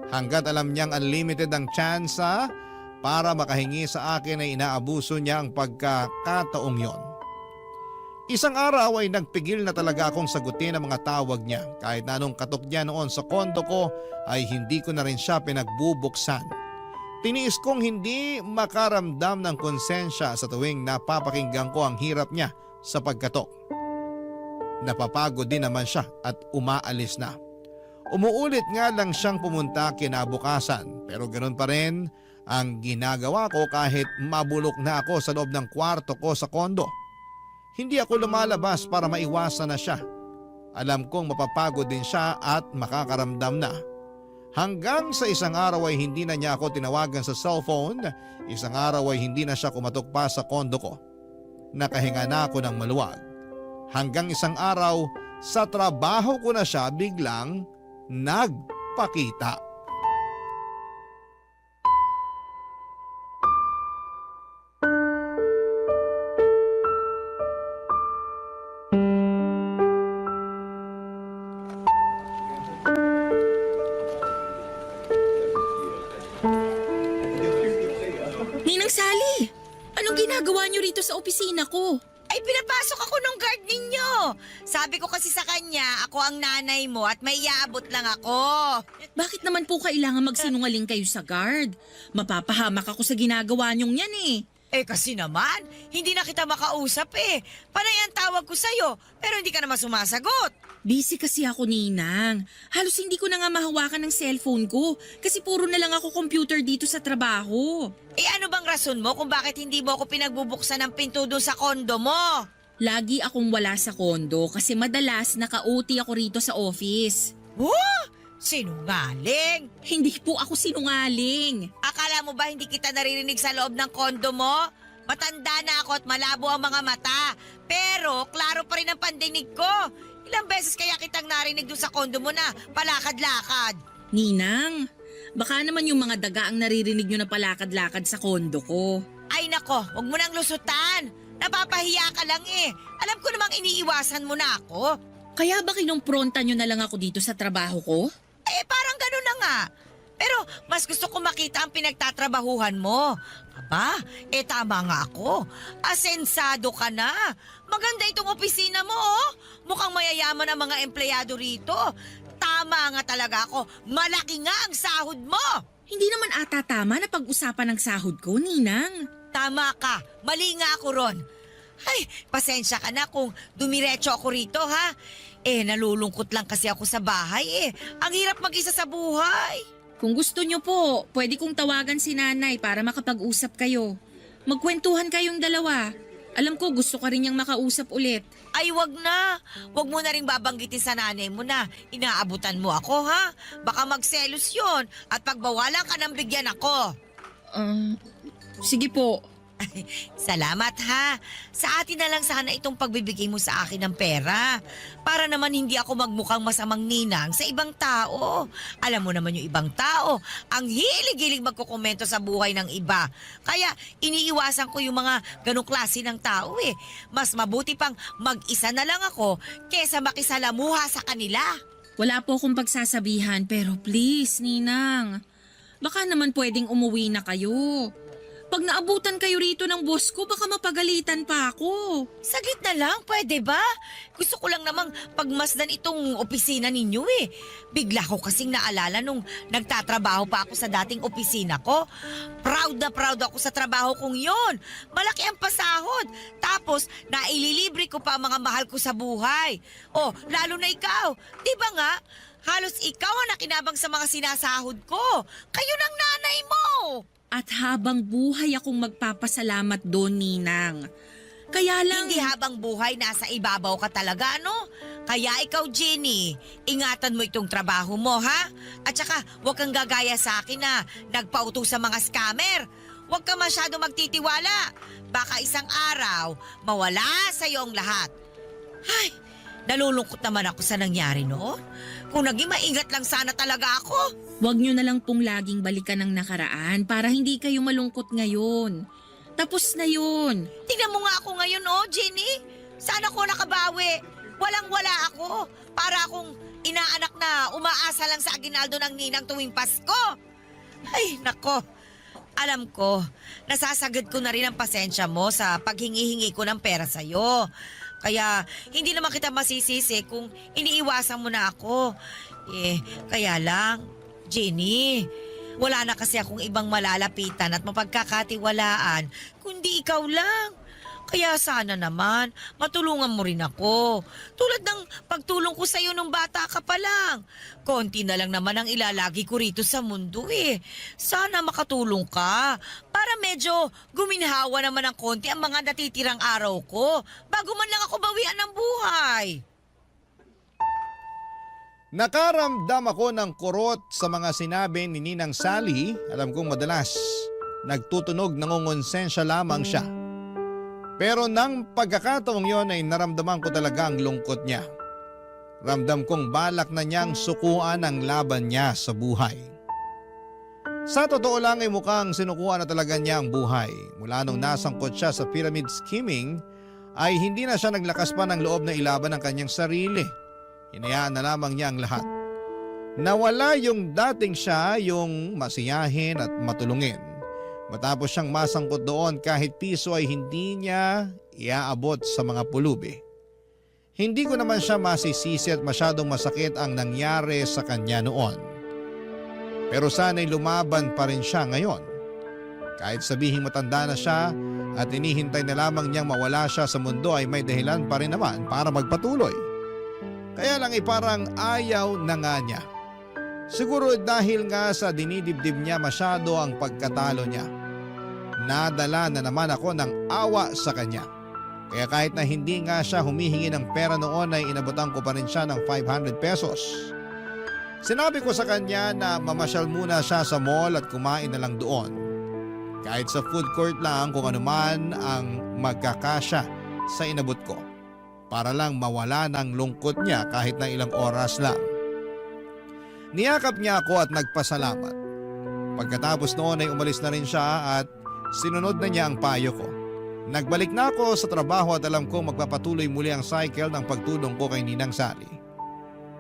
hanggat alam niyang unlimited ang tsansa para makahingi sa akin ay inaabuso niya ang pagkakataong yon. Isang araw ay nagpigil na talaga akong sagutin ang mga tawag niya kahit na anong katok niya noon sa kondo ko ay hindi ko na rin siya pinagbubuksan. Tiniis kong hindi makaramdam ng konsensya sa tuwing napapakinggan ko ang hirap niya sa pagkatok. Napapagod din naman siya at umaalis na. Umuulit nga lang siyang pumunta kinabukasan pero ganoon pa rin ang ginagawa ko kahit mabulok na ako sa loob ng kwarto ko sa kondo. Hindi ako lumalabas para maiwasan na siya. Alam kong mapapagod din siya at makakaramdam na. Hanggang sa isang araw ay hindi na niya ako tinawagan sa cellphone, isang araw ay hindi na siya kumatok pa sa kondo ko. Nakahinga na ako ng maluwag. Hanggang isang araw, sa trabaho ko na siya biglang nagpakita. Ninang Sally, anong ginagawa niyo rito sa opisina ko? Ay, pinapasok ako ng guard ninyo. Sabi ko kasi sa kanya, ako ang nanay mo at may iaabot lang ako. Bakit naman po kailangan magsinungaling kayo sa guard? Mapapahamak ako sa ginagawa niyong yan eh. Eh kasi naman, hindi na kita makausap eh. Panay ang tawag ko sa'yo, pero hindi ka naman sumasagot. Busy kasi ako, Ninang. Halos hindi ko na nga mahawakan ng cellphone ko kasi puro na lang ako computer dito sa trabaho. Eh ano bang rason mo kung bakit hindi mo ako pinagbubuksan ng pinto doon sa kondo mo? Lagi akong wala sa kondo kasi madalas naka-OT ako rito sa office. Oh! Sinungaling! Hindi po ako sinungaling. Akala mo ba hindi kita naririnig sa loob ng kondo mo? Matanda na ako at malabo ang mga mata. Pero klaro pa rin ang pandinig ko. Ilang beses kaya kitang narinig doon sa kondo mo na palakad-lakad? Ninang, baka naman yung mga daga ang naririnig nyo na palakad-lakad sa kondo ko. Ay nako, huwag mo nang lusutan. Napapahiya ka lang eh. Alam ko namang iniiwasan mo na ako. Kaya ba kinumpronta nyo na lang ako dito sa trabaho ko? Eh parang ganun na nga. Pero mas gusto ko makita ang pinagtatrabahuhan mo. Aba, tama nga ako. Asensado ka na. Maganda itong opisina mo oh. Mukhang mayayaman ang mga empleyado rito. Tama nga talaga ako. Malaki nga ang sahod mo. Hindi naman ata tama na pag-usapan ng sahod ko, Ninang. Tama ka. Mali nga ako ron. Ay, pasensya ka na kung dumiretso ako rito ha. Nalulungkot lang kasi ako sa bahay eh. Ang hirap mag-isa sa buhay. Kung gusto nyo po, pwede kong tawagan si nanay para makapag-usap kayo. Magkwentuhan kayong dalawa. Alam ko gusto ka rin niyang makausap ulit. Ay, wag na. Wag mo na rin babanggitin sa nanay mo na inaabutan mo ako ha. Baka magselos yun at pagbawalan ka ng bigyan ako. Sige po. Salamat ha. Sa atin na lang sana itong pagbibigay mo sa akin ng pera. Para naman hindi ako magmukhang masamang ninang sa ibang tao. Alam mo naman yung ibang tao, ang hilig-hilig magkukomento sa buhay ng iba. Kaya iniiwasan ko yung mga ganong klase ng tao eh. Mas mabuti pang mag-isa na lang ako kesa makisalamuha sa kanila. Wala po akong pagsasabihan pero please, Ninang. Baka naman pwedeng umuwi na kayo. Pag naabutan kayo rito ng boss ko, baka mapagalitan pa ako. Saglit na lang, pwede ba? Gusto ko lang namang pagmasdan itong opisina ninyo eh. Bigla ko kasing naalala nung nagtatrabaho pa ako sa dating opisina ko. Proud na proud ako sa trabaho kong yon. Malaki ang pasahod. Tapos, naililibre ko pa ang mga mahal ko sa buhay. Oh, lalo na ikaw. Di ba nga? Halos ikaw ang nakinabang sa mga sinasahod ko. Kayo ng nanay mo. At habang buhay akong magpapasalamat doon, Ninang. Kaya lang... Hindi habang buhay nasa ibabaw ka talaga, no? Kaya ikaw, Jenny, ingatan mo itong trabaho mo, ha? At saka, huwag kang gagaya sa akin na nagpauto sa mga scammer. Huwag ka masyado magtitiwala. Baka isang araw, mawala sa'yo ang lahat. Ay, nalulungkot naman ako sa nangyari noon. Kung naging maingat lang sana talaga ako. Huwag nyo na lang pong laging balikan ng nakaraan para hindi kayo malungkot ngayon. Tapos na yun. Tingnan mo nga ako ngayon, oh, Jenny. Sana ko nakabawi. Walang-wala ako. Para akong inaanak na umaasa lang sa aginaldo ng ninang tuwing Pasko. Ay, nako. Alam ko, nasasagad ko na rin ang pasensya mo sa paghingi-hingi ko ng pera sa'yo. Kaya hindi naman kita masisisi kung iniiwasan mo na ako. Kaya lang, Jenny, wala na kasi akong ibang malalapitan at mapagkakatiwalaan kundi ikaw lang. Kaya sana naman, matulungan mo rin ako. Tulad ng pagtulong ko sa'yo nung bata ka pa lang. Konti na lang naman ang ilalagi ko rito sa mundo eh. Sana makatulong ka para medyo guminhawa naman ng konti ang mga natitirang araw ko bago man lang ako bawian ng buhay. Nakaramdam ako ng kurot sa mga sinabi ni Ninang Sally. Alam kong madalas nagtutunog nangongonsensya lamang siya. Pero nang pagkakataong yon ay naramdaman ko talaga ang lungkot niya. Ramdam kong balak na niyang sukuan ang laban niya sa buhay. Sa totoo lang ay mukhang sinukuan na talaga niya ang buhay. Mula nung nasangkot siya sa pyramid scheming ay hindi na siya naglakas pa ng loob na ilaban ang kanyang sarili. Hinayaan na lamang niya ang lahat. Nawala yung dating siya, yung masiyahin at matulungin. Matapos siyang masangkot doon kahit piso ay hindi niya iaabot sa mga pulubi. Hindi ko naman siya masisisi at masyadong masakit ang nangyari sa kanya noon. Pero sana'y lumaban pa rin siya ngayon. Kahit sabihing matanda na siya, at inihintay na lamang niyang mawala siya sa mundo ay may dahilan pa rin naman para magpatuloy. Kaya lang parang ayaw na nga niya. Siguro dahil nga sa dinidibdib niya masyado ang pagkatalo niya. Nadala na naman ako ng awa sa kanya. Kaya kahit na hindi nga siya humihingi ng pera noon ay inabutan ko pa rin siya ng 500 pesos. Sinabi ko sa kanya na mamasyal muna siya sa mall at kumain na lang doon. Kahit sa food court lang kung ano man ang magkakasya sa inabot ko. Para lang mawala ng lungkot niya kahit na ilang oras lang. Niyakap niya ako at nagpasalamat. Pagkatapos noon ay umalis na rin siya at sinunod na niya ang payo ko. Nagbalik na ako sa trabaho at alam ko magpapatuloy muli ang cycle ng pagtulong ko kay Ninang Sally.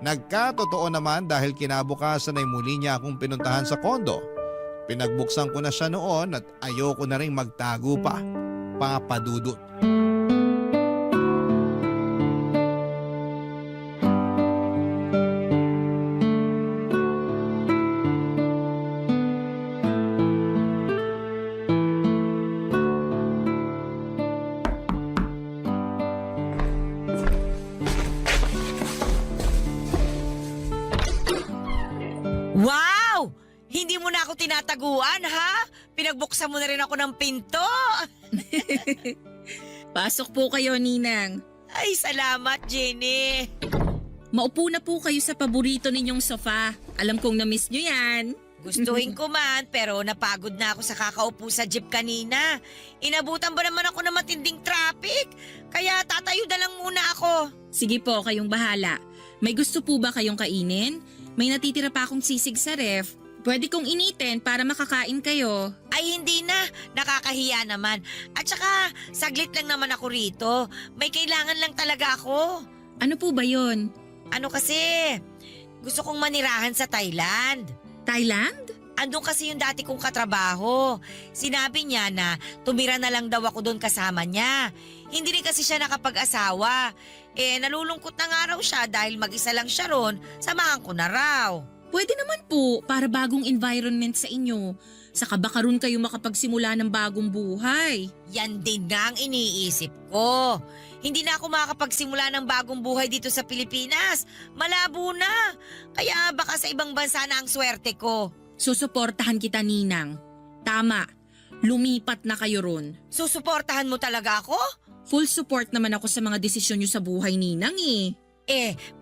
Nagkatotoo naman dahil kinabukasan ay muli niya akong pinuntahan sa kondo. Pinagbuksan ko na siya noon at ayoko na rin magtago pa. Papadudot. Wow! Hindi mo na ako tinataguan, ha? Pinagbuksan mo na rin ako ng pinto. Pasok po kayo, Ninang. Ay, salamat, Jenny. Maupo na po kayo sa paborito ninyong sofa. Alam kong na-miss nyo yan. Gustuhin ko man, pero napagod na ako sa kakaupo sa jeep kanina. Inabutan ba naman ako ng matinding traffic? Kaya tatayo na lang muna ako. Sige po, kayong bahala. May gusto po ba kayong kainin? May natitira pa akong sisig sa ref. Pwede kong initin para makakain kayo. Ay, hindi na. Nakakahiya naman. At saka, saglit lang naman ako rito. May kailangan lang talaga ako. Ano po ba yon? Ano kasi? Gusto kong manirahan sa Thailand. Thailand? Andun kasi yung dati kong katrabaho. Sinabi niya na tumira na lang daw ako doon kasama niya. Hindi rin kasi siya nakapag-asawa. Nalulungkot na nga raw siya dahil mag-isa lang siya ron. Samahan ko na raw. Pwede naman po, para bagong environment sa inyo. Saka baka ron kayo makapagsimula ng bagong buhay. Yan din nga ang iniisip ko. Hindi na ako makakapagsimula ng bagong buhay dito sa Pilipinas. Malabo na. Kaya baka sa ibang bansa na ang swerte ko. Susuportahan kita, Ninang. Tama, lumipat na kayo ron. Susuportahan mo talaga ako? Full support naman ako sa mga desisyon nyo sa buhay, Ninang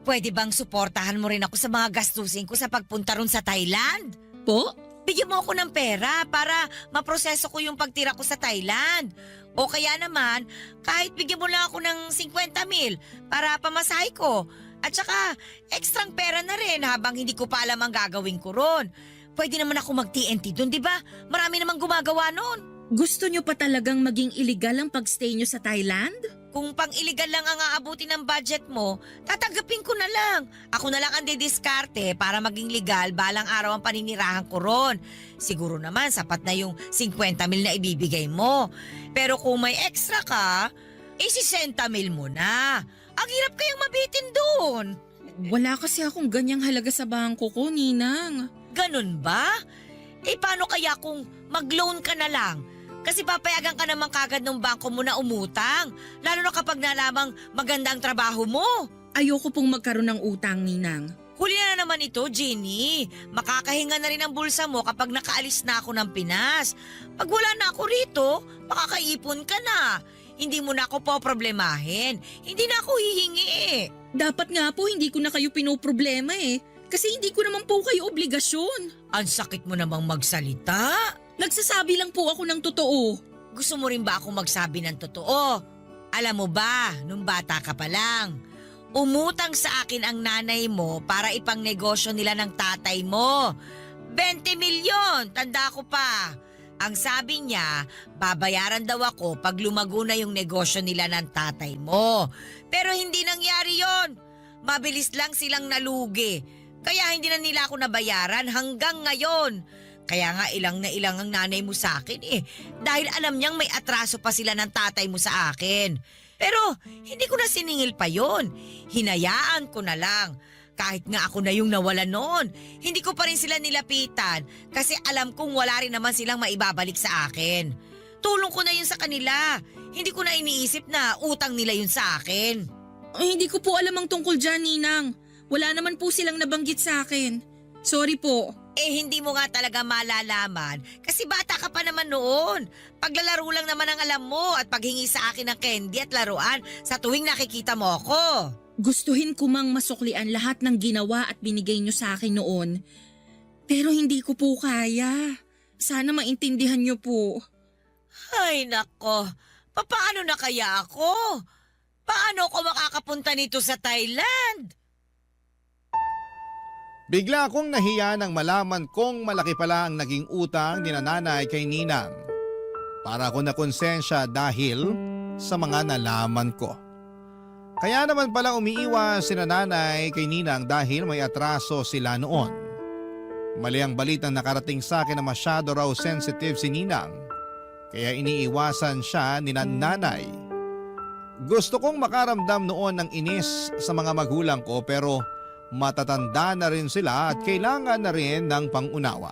Pwede bang suportahan mo rin ako sa mga gastusin ko sa pagpunta ron sa Thailand? Po? Bigyan mo ako ng pera para maproseso ko yung pagtira ko sa Thailand. O kaya naman, kahit bigyan mo lang ako ng 50,000 para pamasahe ko. At saka, ekstrang pera na rin habang hindi ko pa alam ang gagawin ko ron. Pwede naman ako mag-TNT doon, di ba? Marami namang gumagawa noon. Gusto nyo pa talagang maging illegal ang pagstay nyo sa Thailand? Kung pang-illegal lang ang aabutin ng budget mo, tatanggapin ko na lang. Ako na lang ang didiskarte para maging legal balang araw ang paninirahan ko ron. Siguro naman sapat na yung 50,000 na ibibigay mo. Pero kung may extra ka, 60,000 mo na. Ang hirap kayang mabitin doon. Wala kasi akong ganyang halaga sa bangko ko, Ninang. Ganun ba? Paano kaya kung mag-loan ka na lang? Kasi papayagan ka naman kagad ng bangko mo na umutang. Lalo na kapag nalamang maganda ang trabaho mo. Ayoko pong magkaroon ng utang, Ninang. Huli na naman ito, Jenny. Makakahinga na rin ang bulsa mo kapag nakaalis na ako ng Pinas. Pag wala na ako rito, makakaipon ka na. Hindi mo na ako poproblemahin. Hindi na ako hihingi Dapat nga po hindi ko na kayo pinoproblema Kasi hindi ko naman po kayo obligasyon. Ang sakit mo namang magsalita. Nagsasabi lang po ako ng totoo. Gusto mo rin ba ako magsabi ng totoo? Alam mo ba, nung bata ka pa lang, umutang sa akin ang nanay mo para ipang negosyo nila ng tatay mo. 20 milyon, tanda ko pa. Ang sabi niya, babayaran daw ako pag lumago na yung negosyo nila ng tatay mo. Pero hindi nangyari yon. Mabilis lang silang nalugi. Kaya hindi na nila ako nabayaran hanggang ngayon. Kaya nga ilang na ilang ang nanay mo sa akin dahil alam niyang may atraso pa sila ng tatay mo sa akin. Pero hindi ko na siningil pa yon. Hinayaan ko na lang. Kahit nga ako na yung nawalan noon, hindi ko pa rin sila nilapitan kasi alam kong wala rin naman silang maibabalik sa akin. Naitulong ko na yun sa kanila. Hindi ko na iniisip na utang nila yun sa akin. Ay, hindi ko po alam ang tungkol dyan, Ninang. Wala naman po silang nabanggit sa akin. Sorry po. Eh hindi mo nga talaga malalaman kasi bata ka pa naman noon. Paglalaro lang naman ang alam mo at paghingi sa akin ng candy at laruan sa tuwing nakikita mo ako. Gustuhin ko mang masuklian lahat ng ginawa at binigay niyo sa akin noon. Pero hindi ko po kaya. Sana maintindihan niyo po. Ay nako, paano na kaya ako? Paano ako makakapunta nito sa Thailand? Bigla akong nahiya nang malaman kong malaki pala ang naging utang ni nanay kay Ninang. Para ako nakonsensya dahil sa mga nalaman ko. Kaya naman pala umiiwas si nanay kay Ninang dahil may atraso sila noon. Mali ang balitang nakarating sa akin na masyado raw sensitive si Ninang. Kaya iniiwasan siya ni nanay. Gusto kong makaramdam noon ng inis sa mga magulang ko pero matatanda na rin sila at kailangan na rin ng pangunawa.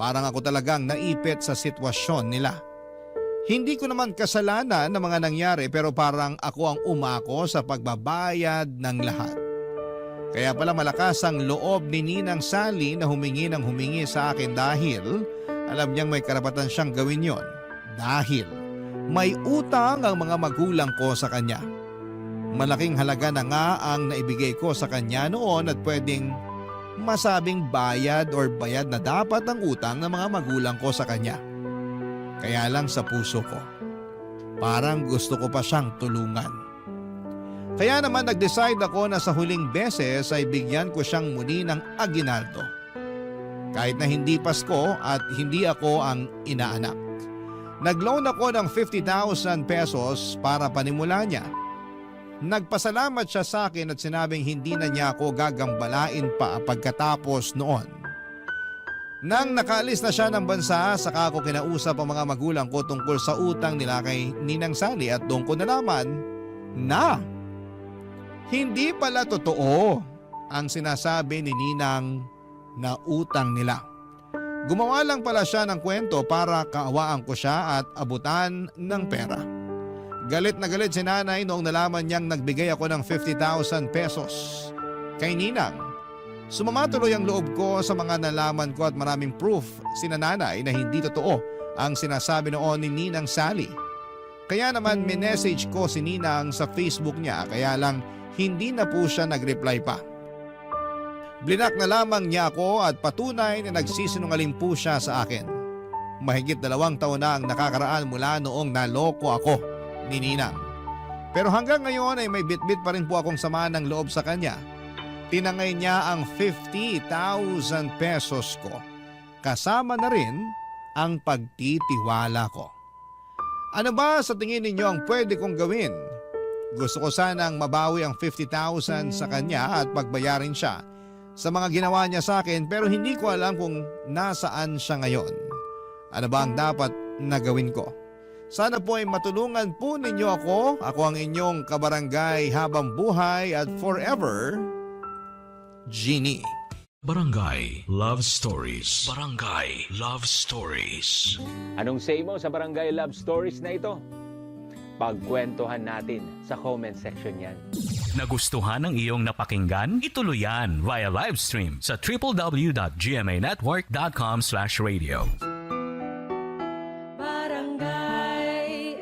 Parang ako talagang naipit sa sitwasyon nila. Hindi ko naman kasalanan ng mga nangyari pero parang ako ang umako sa pagbabayad ng lahat. Kaya pala malakas ang loob ni Ninang Sally na humingi ng humingi sa akin dahil alam niyang may karapatan siyang gawin yon. Dahil may utang ang mga magulang ko sa kanya. Malaking halaga na nga ang naibigay ko sa kanya noon at pwedeng masabing bayad or bayad na dapat ang utang ng mga magulang ko sa kanya. Kaya lang sa puso ko, parang gusto ko pa siyang tulungan. Kaya naman nag-decide ako na sa huling beses ay bigyan ko siyang muli ng aginaldo. Kahit na hindi Pasko at hindi ako ang inaanak. Nag-loan ako ng 50,000 pesos para panimula niya. Nagpasalamat siya sa akin at sinabing hindi na niya ako gagambalain pa pagkatapos noon. Nang nakaalis na siya ng bansa, saka ako kinausap ang mga magulang ko tungkol sa utang nila kay Ninang Sally at doon ko nalaman na hindi pala totoo ang sinasabi ni Ninang na utang nila. Gumawa lang pala siya ng kwento para kaawaan ko siya at abutan ng pera. Galit na galit si nanay noong nalaman niyang nagbigay ako ng 50,000 pesos kay Ninang. Sumama tuloy ang loob ko sa mga nalaman ko at maraming proof si nanay na hindi totoo ang sinasabi noon ni Ninang Sally. Kaya naman minessage ko si Ninang sa Facebook niya kaya lang hindi na po siya nag-reply pa. Blinak na lamang niya ako at patunay na nagsisinungaling po siya sa akin. Mahigit 2 taon na ang nakakaraan mula noong naloko ako ni Ninang. Pero hanggang ngayon ay may bitbit pa rin po akong sama ng loob sa kanya. Tinangay niya ang 50,000 pesos ko. Kasama na rin ang pagtitiwala ko. Ano ba sa tingin ninyo ang pwede kong gawin? Gusto ko sanang mabawi ang 50,000 sa kanya at pagbayarin siya sa mga ginawa niya sa akin pero hindi ko alam kung nasaan siya ngayon. Ano ba ang dapat na gawin ko? Sana po ay matulungan po ninyo ako. Ako ang inyong kabarangay habang buhay at forever, Jeannie. Barangay Love Stories. Barangay Love Stories. Anong say mo sa Barangay Love Stories na ito? Pagkwentuhan natin sa comment section yan. Nagustuhan ng iyong napakinggan? Ituloy yan via live stream sa www.gmanetwork.com/radio. Barangay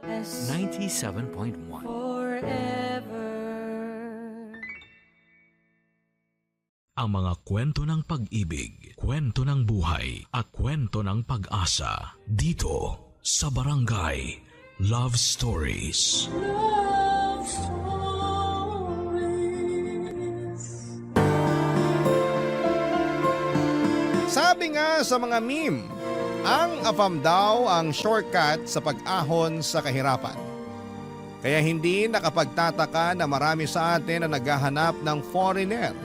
LS 97.1 forever. Ang mga kwento ng pag-ibig, kwento ng buhay at kwento ng pag-asa dito sa Barangay Love Stories. Love Stories. Sabi nga sa mga meme, ang AFAM daw ang shortcut sa pag-ahon sa kahirapan. Kaya hindi nakapagtataka na marami sa atin na naghahanap ng foreigner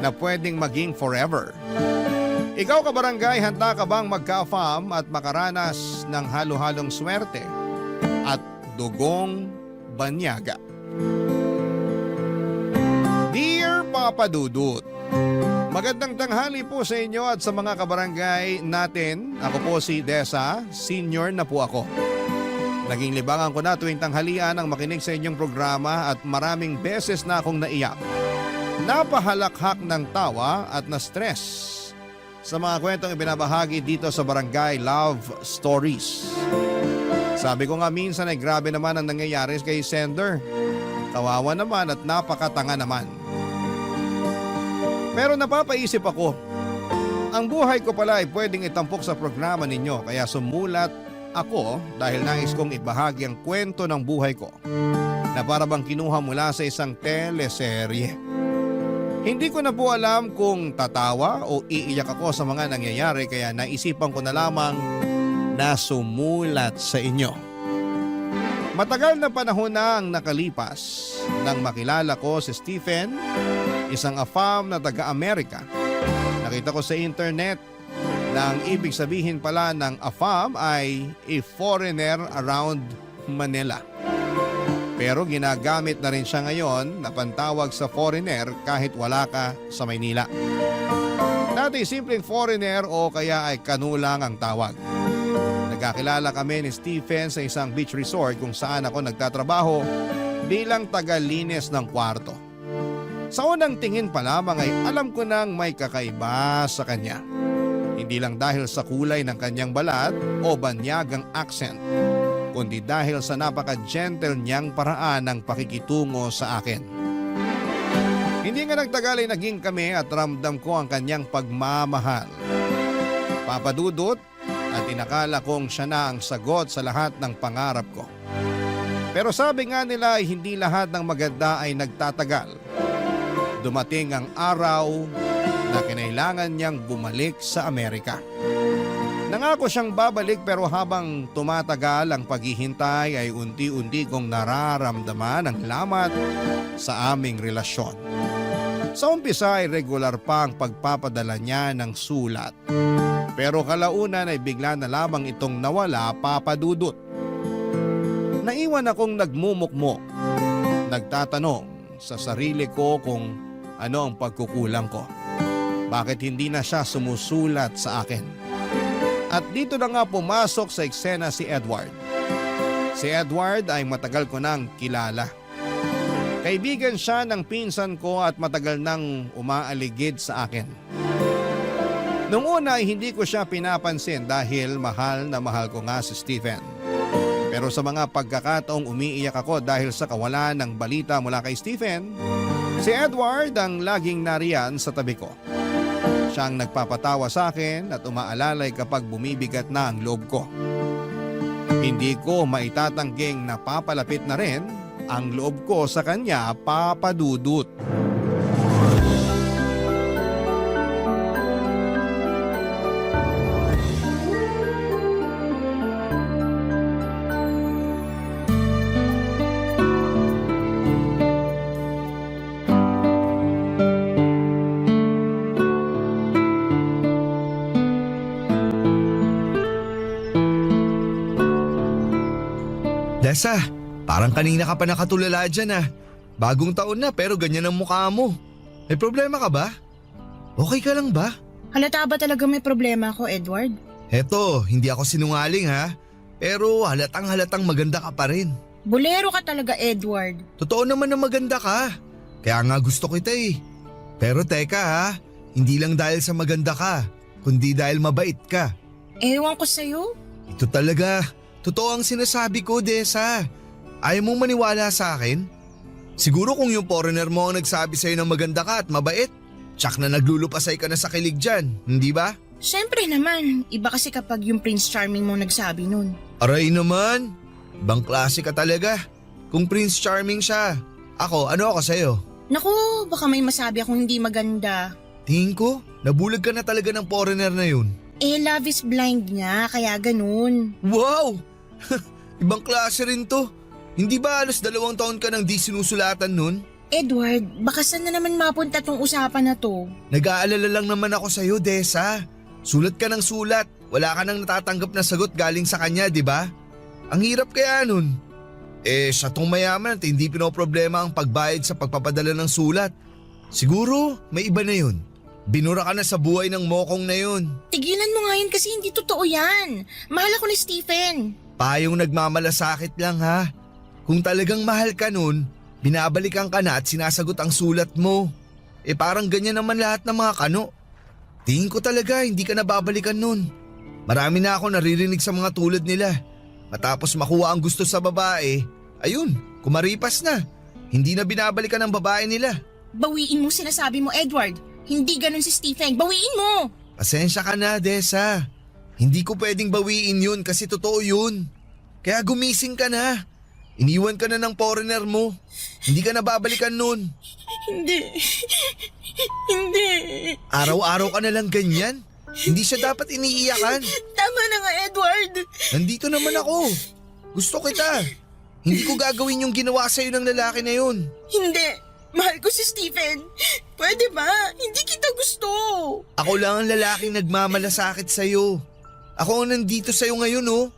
na pwedeng maging forever. Ikaw kabarangay, handa ka bang magka-AFAM at makaranas ng halo-halong swerte at dugong banyaga? Dear Papa Dudut, Magandang tanghali po sa inyo at sa mga kabarangay natin. Ako po si Desa, senior na po ako. Naging libangan ko na tuwing tanghalian ang makinig sa inyong programa at maraming beses na akong naiyak. Napahalakhak ng tawa at na-stress sa mga kwentong ibinabahagi dito sa Barangay Love Stories. Sabi ko nga minsan ay grabe naman ang nangyayari kay Sender. Kawawa naman at napakatanga naman. Pero napapaisip ako, ang buhay ko pala ay pwedeng itampok sa programa ninyo kaya sumulat ako dahil nais kong ibahagi ang kwento ng buhay ko na para bang kinuha mula sa isang teleserye. Hindi ko na po alam kung tatawa o iiyak ako sa mga nangyayari kaya naisipan ko na lamang na sumulat sa inyo. Matagal na panahon na ang nakalipas nang makilala ko si Stephen, isang AFAM na taga-Amerika. Nakita ko sa internet na ang ibig sabihin pala ng AFAM ay a foreigner around Manila. Pero ginagamit na rin siya ngayon na pantawag sa foreigner kahit wala ka sa Maynila. Dati simpleng foreigner o kaya ay kanulang ang tawag. Nagkakilala kami ni Stephen sa isang beach resort kung saan ako nagtatrabaho bilang tagalinis ng kwarto. Sa unang tingin pa lamang ay alam ko nang may kakaiba sa kanya. Hindi lang dahil sa kulay ng kanyang balat o banyagang accent, kundi dahil sa napaka-gentle niyang paraan ng pakikitungo sa akin. Hindi nga nagtagal ay naging kami at ramdam ko ang kanyang pagmamahal. Papadudot at inakala kong siya na ang sagot sa lahat ng pangarap ko. Pero sabi nga nila ay hindi lahat ng maganda ay nagtatagal. Dumating ang araw na kinailangan niyang bumalik sa Amerika. Nangako siyang babalik pero habang tumatagal ang paghihintay ay unti-unti kong nararamdaman ang lamat sa aming relasyon. Sa umpisa ay regular pa ang pagpapadala niya ng sulat. Pero kalaunan ay bigla na lamang itong nawala, papadudot. Naiwan akong nagmumukmok, nagtatanong sa sarili ko kung ano ang pagkukulang ko. Bakit hindi na siya sumusulat sa akin? At dito na nga pumasok sa eksena si Edward. Si Edward ay matagal ko nang kilala. Kaibigan siya ng pinsan ko at matagal nang umaaligid sa akin. Noong una ay hindi ko siya pinapansin dahil mahal na mahal ko nga si Stephen. Pero sa mga pagkakataong umiiyak ako dahil sa kawalan ng balita mula kay Stephen, si Edward ang laging nariyan sa tabi ko. Siya ang nagpapatawa sa akin at umaalalay kapag bumibigat na ang loob ko. Hindi ko maitatangking napapalapit na rin ang loob ko sa kanya, papadudot. Desa, parang kanina ka pa nakatulala dyan ah. Bagong taon na pero ganyan ang mukha mo. May problema ka ba? Okay ka lang ba? Halata ba talaga may problema ako, Edward? Heto, hindi ako sinungaling ha. Pero halatang maganda ka pa rin. Bolero ka talaga, Edward. Totoo naman na maganda ka. Kaya nga gusto kita eh. Pero teka ha, hindi lang dahil sa maganda ka, kundi dahil mabait ka. Ewan ko sa'yo. Ito talaga. Totoo ang sinasabi ko, Desa. Ayaw mong maniwala sa akin? Siguro kung yung foreigner mo ang nagsabi sa'yo ng maganda ka at mabait, tsak na naglulupasay ka na sa kilig dyan, hindi ba? Siyempre naman, iba kasi kapag yung Prince Charming mo nagsabi nun. Aray naman, ibang klase ka talaga. Kung Prince Charming siya, ano ako sa'yo? Naku, baka may masabi akong hindi maganda. Tingin ko, nabulag ka na talaga ng foreigner na yun. Love is blind nga, kaya ganun. Wow! Ibang klase rin to. Hindi ba alas 2 taon ka nang di sinusulatan nun? Edward, baka saan na naman mapunta tong usapan na to? Nag-aalala lang naman ako sa'yo, Desa. Sulat ka ng sulat. Wala ka nang natatanggap na sagot galing sa kanya, di ba? Ang hirap kaya nun. Siya tong mayaman at hindi pinoproblema ang pagbayad sa pagpapadala ng sulat. Siguro, may iba na yun. Binura ka na sa buhay ng mokong na yun. Tigilan mo nga yun kasi hindi totoo yan. Mahal ako ni Stephen. Payong nagmamalasakit lang ha. Kung talagang mahal ka nun, binabalikan ka na at sinasagot ang sulat mo. Parang ganyan naman lahat ng mga kano. Tingin ko talaga hindi ka nababalikan nun. Marami na ako naririnig sa mga tulad nila. Matapos makuha ang gusto sa babae, ayun, kumaripas na. Hindi na binabalikan ng babae nila. Bawiin mo sinasabi mo, Edward. Hindi ganun si Stephen. Bawiin mo! Pasensya ka na, Desa. Hindi ko pwedeng bawiin yun kasi totoo yun. Kaya gumising ka na. Iniwan ka na ng foreigner mo. Hindi ka na babalikan nun. Hindi. Hindi. Araw-araw ka na lang ganyan. Hindi siya dapat iniiyakan. Tama na nga, Edward. Nandito naman ako. Gusto kita. Hindi ko gagawin yung ginawa sa'yo ng lalaki na yun. Hindi. Mahal ko si Stephen. Pwede ba? Hindi kita gusto. Ako lang ang lalaking nagmamalasakit sa'yo. Ako ang nandito sa'yo ngayon oh.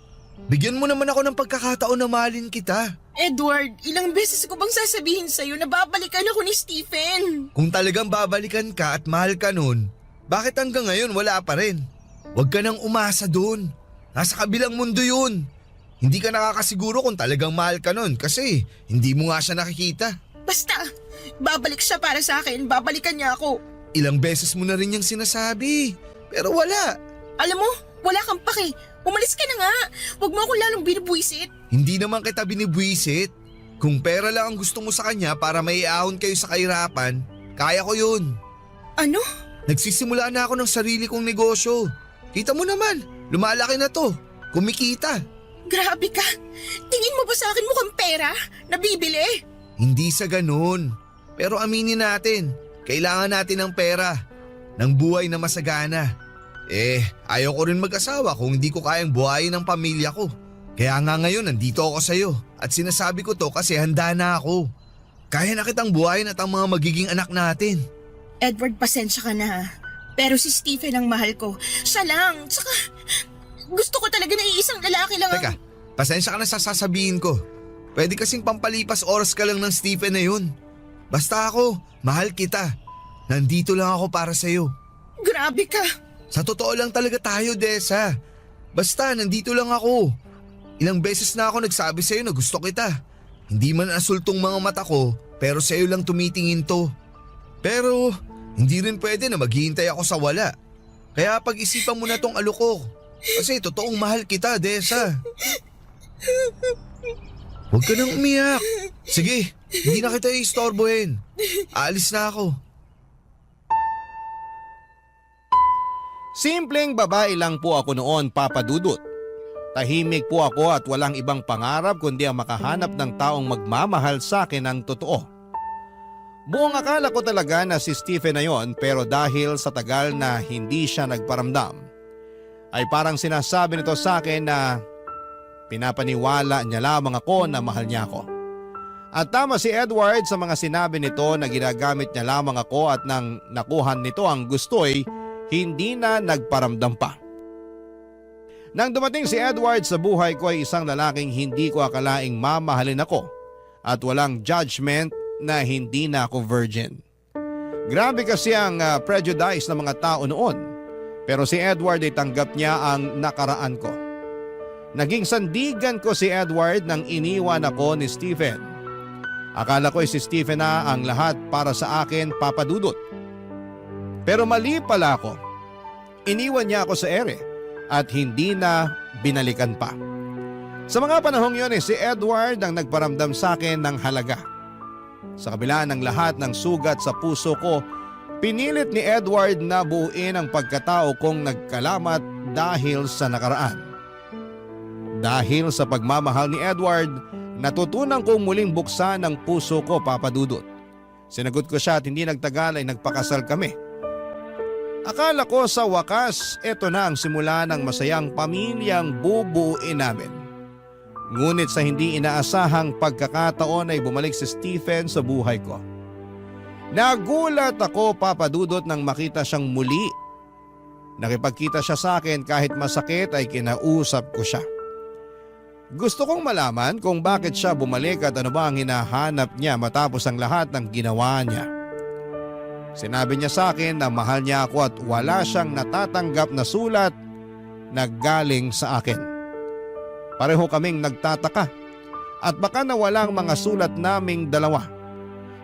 Bigyan mo naman ako ng pagkakataon na mahalin kita. Edward, ilang beses ko bang sasabihin sa'yo na babalikan ako ni Stephen? Kung talagang babalikan ka at mahal ka nun, bakit hanggang ngayon wala pa rin? Huwag ka nang umasa dun. Nasa kabilang mundo yun. Hindi ka nakakasiguro kung talagang mahal ka nun kasi hindi mo nga siya nakikita. Basta, babalik siya para sa akin. Babalikan niya ako. Ilang beses mo na rin yung sinasabi. Pero wala. Alam mo, wala kang paki. Umalis ka na nga. Huwag mo akong lalong binubwisit. Hindi naman kita binibwisit. Kung pera lang ang gusto mo sa kanya para maiahon kayo sa kahirapan, kaya ko yun. Ano? Nagsisimula na ako ng sarili kong negosyo. Kita mo naman, lumalaki na to. Kumikita. Grabe ka. Tingin mo ba sa akin mukhang pera? Nabibili? Hindi sa ganun. Pero aminin natin, kailangan natin ng pera. Ng buhay na masagana. Ayaw ko rin mag-asawa kung hindi ko kayang buhayin ng pamilya ko. Kaya nga ngayon nandito ako sa'yo. At sinasabi ko to kasi handa na ako. Kaya na kitang buhayin at ang mga magiging anak natin. Edward, pasensya ka na. Pero si Stephen ang mahal ko. Siya lang. Tsaka gusto ko talaga na iisang lalaki lang. Teka, pasensya ka na sa sasabihin ko. Pwede kasing pampalipas oras ka lang ng Stephen na yun. Basta ako, mahal kita. Nandito lang ako para sa'yo. Grabe ka. Sa totoo lang talaga tayo, Desa. Basta, nandito lang ako. Ilang beses na ako nagsabi sa'yo na gusto kita. Hindi man asultong mga mata ko, pero sa'yo lang tumitingin to. Pero, hindi rin pwede na maghihintay ako sa wala. Kaya pag-isipan mo na tong aloko. Kasi totoong mahal kita, Desa. Huwag ka nang umiyak. Sige, hindi na kita iistorbohin. Aalis na ako. Simpleng babae lang po ako noon, Papa Dudut. Tahimik po ako at walang ibang pangarap kundi ang makahanap ng taong magmamahal sa akin ng totoo. Buong akala ko talaga na si Stephen na yon, pero dahil sa tagal na hindi siya nagparamdam, ay parang sinasabi nito sa akin na pinapaniwala niya lamang ako na mahal niya ako. At tama si Edward sa mga sinabi nito na ginagamit niya lamang ako at nang nakuhan nito ang gusto'y hindi na nagparamdam pa. Nang dumating si Edward sa buhay ko ay isang lalaking hindi ko akalaing mamahalin ako at walang judgment na hindi na ako virgin. Grabe kasi ang prejudice ng mga tao noon, pero si Edward ay tanggap niya ang nakaraan ko. Naging sandigan ko si Edward nang iniwan ako ni Stephen. Akala ko si Stephen na ang lahat para sa akin, Papa Dudut. Pero mali pala ako. Iniwan niya ako sa ere at hindi na binalikan pa. Sa mga panahong yun si Edward ang nagparamdam sa akin ng halaga. Sa kabila ng lahat ng sugat sa puso ko, pinilit ni Edward na buuin ang pagkatao kong nagkalamat dahil sa nakaraan. Dahil sa pagmamahal ni Edward, natutunan kong muling buksan ang puso ko, Papa Dudut. Sinagot ko siya at hindi nagtagal ay nagpakasal kami. Akala ko sa wakas, eto na ang simula ng masayang pamilyang bubuuin namin. Ngunit sa hindi inaasahang pagkakataon ay bumalik si Stephen sa buhay ko. Nagulat ako, Papa Dudut, nang makita siyang muli. Nakipagkita siya sa akin kahit masakit ay kinausap ko siya. Gusto kong malaman kung bakit siya bumalik at ano ba ang hinahanap niya matapos ang lahat ng ginawa niya. Sinabi niya sa akin na mahal niya ako at wala siyang natatanggap na sulat na galing sa akin. Pareho kaming nagtataka at baka nawala ang mga sulat naming dalawa.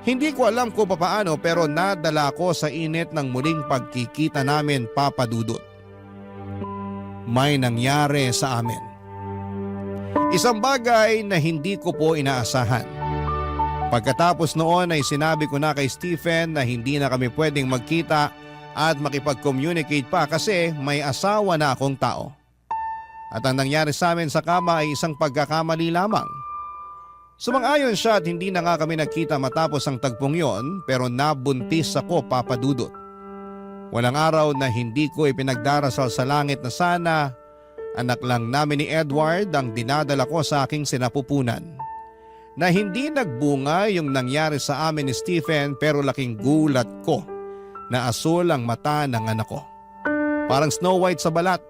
Hindi ko alam kung papaano pero nadala ko sa init ng muling pagkikita namin, Papa Dudut. May nangyari sa amin. Isang bagay na hindi ko po inaasahan. Pagkatapos noon ay sinabi ko na kay Stephen na hindi na kami pwedeng magkita at makipag-communicate pa kasi may asawa na akong tao. At ang nangyari sa amin sa kama ay isang pagkakamali lamang. Sumang-ayon siya at hindi na nga kami nagkita matapos ang tagpong yon pero nabuntis ako, Papa Dudut. Walang araw na hindi ko ipinagdarasal sa langit na sana anak lang namin ni Edward ang dinadala ko sa aking sinapupunan. Na hindi nagbunga yung nangyari sa amin ni Stephen pero laking gulat ko na asul ang mata ng anak ko. Parang Snow White sa balat.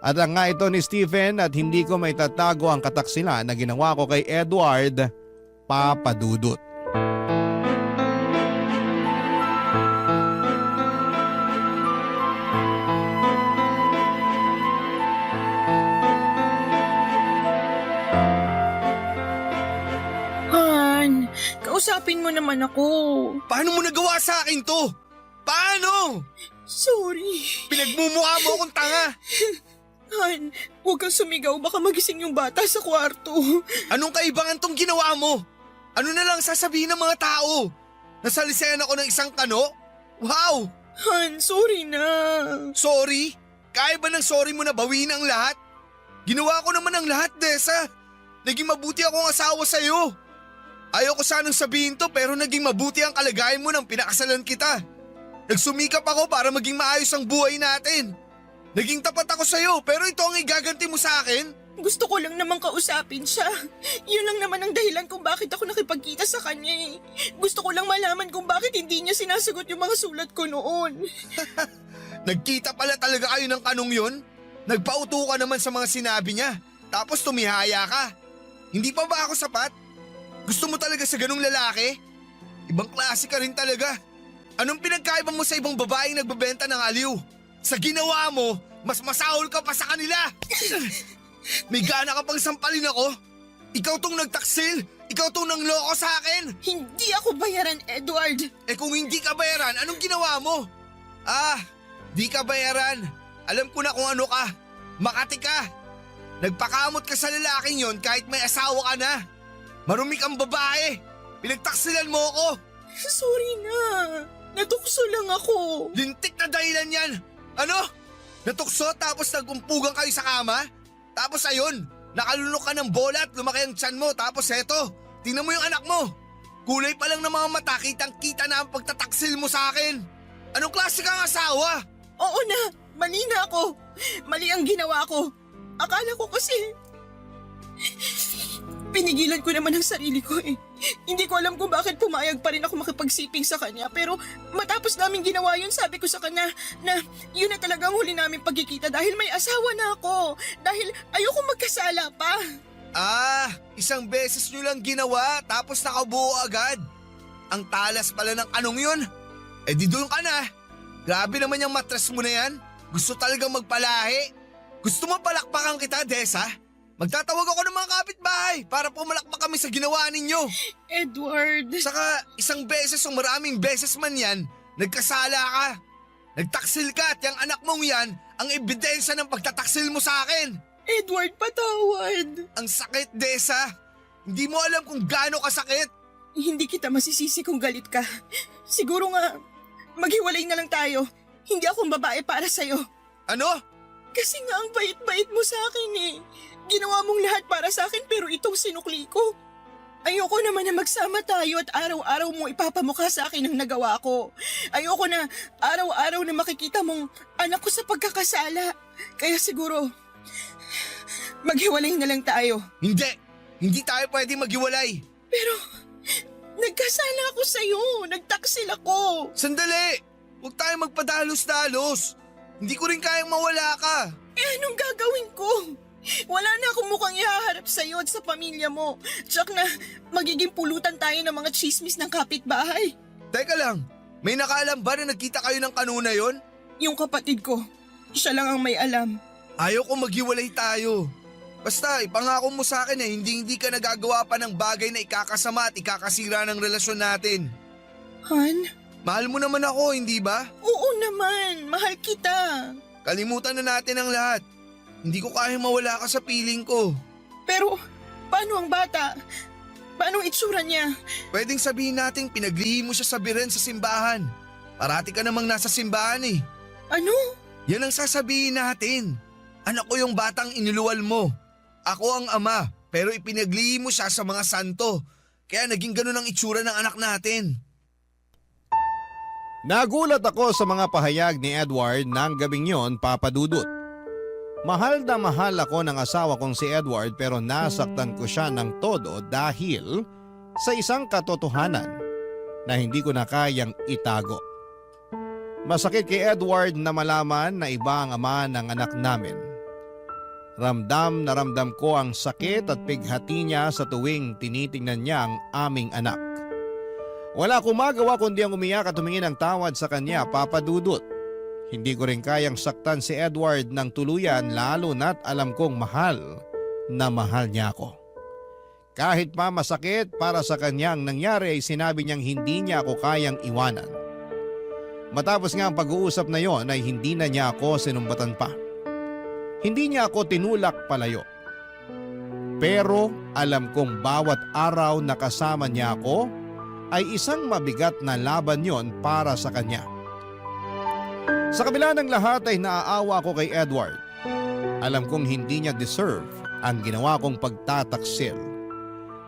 At ang nga ito ni Stephen at hindi ko maitatago ang kataksilan na ginawa ko kay Edward, Papa Dudut. Han, kausapin mo naman ako. Paano mo nagawa sa akin to? Paano? Sorry. Pinagmumukha mo akong tanga. Han, huwag kang sumigaw, baka magising yung bata sa kwarto. Anong kaibangan tong ginawa mo? Ano na lang sasabihin ng mga tao? Nasalisayan ako ng isang kano? Wow! Han, sorry na. Sorry? Kaya ba ng sorry mo na bawiin ang lahat? Ginawa ko naman ang lahat, Desa. Naging mabuti akong asawa sa'yo. Ayoko sanang sabihin to pero naging mabuti ang kalagayan mo nang pinakasalan kita. Nagsumikap ako para maging maayos ang buhay natin. Naging tapat ako sa'yo pero ito ang igaganti mo sa akin? Gusto ko lang naman kausapin siya. Yun lang naman ang dahilan kung bakit ako nakipagkita sa kanya eh. Gusto ko lang malaman kung bakit hindi niya sinasagot yung mga sulat ko noon. Nagkita pala talaga kayo ng kanong yun? Nagpauto ka naman sa mga sinabi niya. Tapos tumihaya ka. Hindi pa ba ako sapat? Gusto mo talaga sa ganung lalaki? Ibang klase ka rin talaga. Anong pinagkaiba mo sa ibang babaeng nagbebenta ng aliw? Sa ginawa mo, mas masahol ka pa sa kanila. May gana ka pang sampalin ako? Ikaw tong nagtaksil? Ikaw tong nangloko sa akin? Hindi ako bayaran, Edward. Eh kung hindi ka bayaran, anong ginawa mo? Di ka bayaran. Alam ko na kung ano ka. Makati ka. Nagpakamot ka sa lalaking yon kahit may asawa ka na. Marumi kang babae. Pinagtaksilan mo ako. Sorry na. Natukso lang ako. Lintik na dahilan yan. Ano? Natukso tapos nagumpugan kayo sa kama? Tapos ayun, nakalunok ka ng bola at lumaki ang tiyan mo. Tapos eto, tingnan mo yung anak mo. Kulay pa lang ng mga mata, kitang-kita na ang pagtataksil mo sa akin. Anong klase kang asawa? Oo na, mali na ako. Mali ang ginawa ko. Akala ko kasi... Pinigilan ko naman ang sarili ko eh. Hindi ko alam kung bakit pumayag pa rin ako makipagsiping sa kanya. Pero matapos namin ginawa yun, sabi ko sa kanya na yun na talagang huli namin pagkikita dahil may asawa na ako. Dahil ayoko magkasala pa. Isang beses nyo lang ginawa tapos nakabuo agad. Ang talas pala ng anong yun. Eh di doon ka na. Grabe naman yung matras mo na yan. Gusto talagang magpalahi. Gusto mo palakpakan kita, Desa? Magtatawag ako ng mga kapitbahay para pumalakpak kami sa ginawa ninyo. Edward. Saka isang beses o maraming beses man yan, nagkasala ka. Nagtaksil ka at yung anak mong yan ang ebidensya ng pagtataksil mo sa akin. Edward, patawad. Ang sakit, Desa. Hindi mo alam kung gaano kasakit. Hindi kita masisisi kung galit ka. Siguro nga, maghiwalay na lang tayo. Hindi akong babae para sa'yo. Ano? Kasi nga ang bait-bait mo sa akin eh. Ginawa mong lahat para sa akin pero itong sinukli ko. Ayoko naman na magsama tayo at araw-araw mo ipapamukha sa akin ang nagawa ko. Ayoko na araw-araw na makikita mong anak ko sa pagkakasala. Kaya siguro, maghiwalay na lang tayo. Hindi! Hindi tayo pwede maghiwalay. Pero, nagkasala ako sa'yo. Nagtaksil ako. Sandali! Huwag tayo magpadalos-dalos. Hindi ko rin kayang mawala ka. Eh anong gagawin ko? Wala na akong mukhang ihaharap sa'yo at sa pamilya mo. Tsak na magiging pulutan tayo ng mga chismis ng kapitbahay. Teka lang, May nakaalam ba na nagkita kayo ng kanuna yon? Yung kapatid ko, siya lang ang may alam. Ayaw ko maghiwalay tayo. Basta ipangako mo sa akin na hindi ka nagagawa pa ng bagay na ikakasama at ikakasira ng relasyon natin. Han? Mahal mo naman ako, hindi ba? Oo naman, mahal kita. Kalimutan na natin ang lahat. Hindi ko kayang mawala ka sa piling ko. Pero, paano ang bata? Paano ang itsura niya? Pwedeng sabihin natin pinaglihim mo siya sa biren sa simbahan. Parati ka namang nasa simbahan eh. Ano? Yan ang sasabihin natin. Anak ko yung batang inuluwal mo. Ako ang ama, pero ipinaglihim mo siya sa mga santo. Kaya naging ganun ang itsura ng anak natin. Nagulat ako sa mga pahayag ni Edward ng gabing yon, Papa Dudut. Mahal na mahal ako ng asawa kong si Edward pero nasaktan ko siya ng todo dahil sa isang katotohanan na hindi ko na kayang itago. Masakit kay Edward na malaman na iba ang ama ng anak namin. Ramdam na ramdam ko ang sakit at pighati niya sa tuwing tinitingnan niya ang aming anak. Wala akong magawa kundi ang umiyak at tumingin ng tawad sa kanya, Papa Dudut. Hindi ko rin kayang saktan si Edward ng tuluyan lalo na't alam kong mahal na mahal niya ako. Kahit pa masakit para sa kanyang nangyari ay sinabi niyang hindi niya ako kayang iwanan. Matapos nga ang pag-uusap na yon ay hindi na niya ako sinumbatan pa. Hindi niya ako tinulak palayo. Pero alam kong bawat araw na kasama niya ako ay isang mabigat na laban yon para sa kanya. Sa kabila ng lahat ay naaawa ako kay Edward. Alam kong hindi niya deserve ang ginawa kong pagtataksil.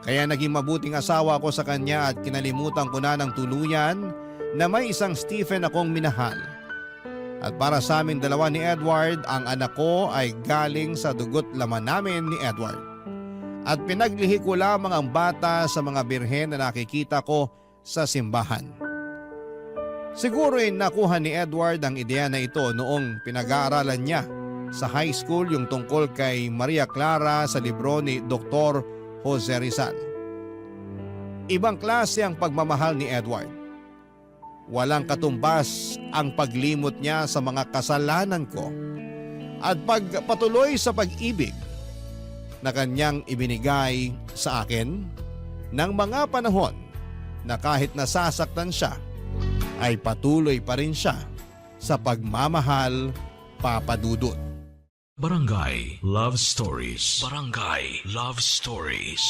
Kaya naging mabuting asawa ako sa kanya at kinalimutan ko na ng tuluyan na may isang Stephen akong minahal. At para sa amin dalawa ni Edward, ang anak ko ay galing sa dugot laman namin ni Edward. At pinaglihi ko lamang ang bata sa mga birhen na nakikita ko sa simbahan. Siguro ay nakuha ni Edward ang ideya na ito noong pinag-aaralan niya sa high school yung tungkol kay Maria Clara sa libro ni Dr. Jose Rizal. Ibang klase ang pagmamahal ni Edward. Walang katumbas ang paglimot niya sa mga kasalanan ko at pagpatuloy sa pag-ibig na kanyang ibinigay sa akin ng mga panahon na kahit nasasaktan siya ay patuloy pa rin siya sa pagmamahal, Papa Dudut. Barangay Love Stories. Barangay Love Stories.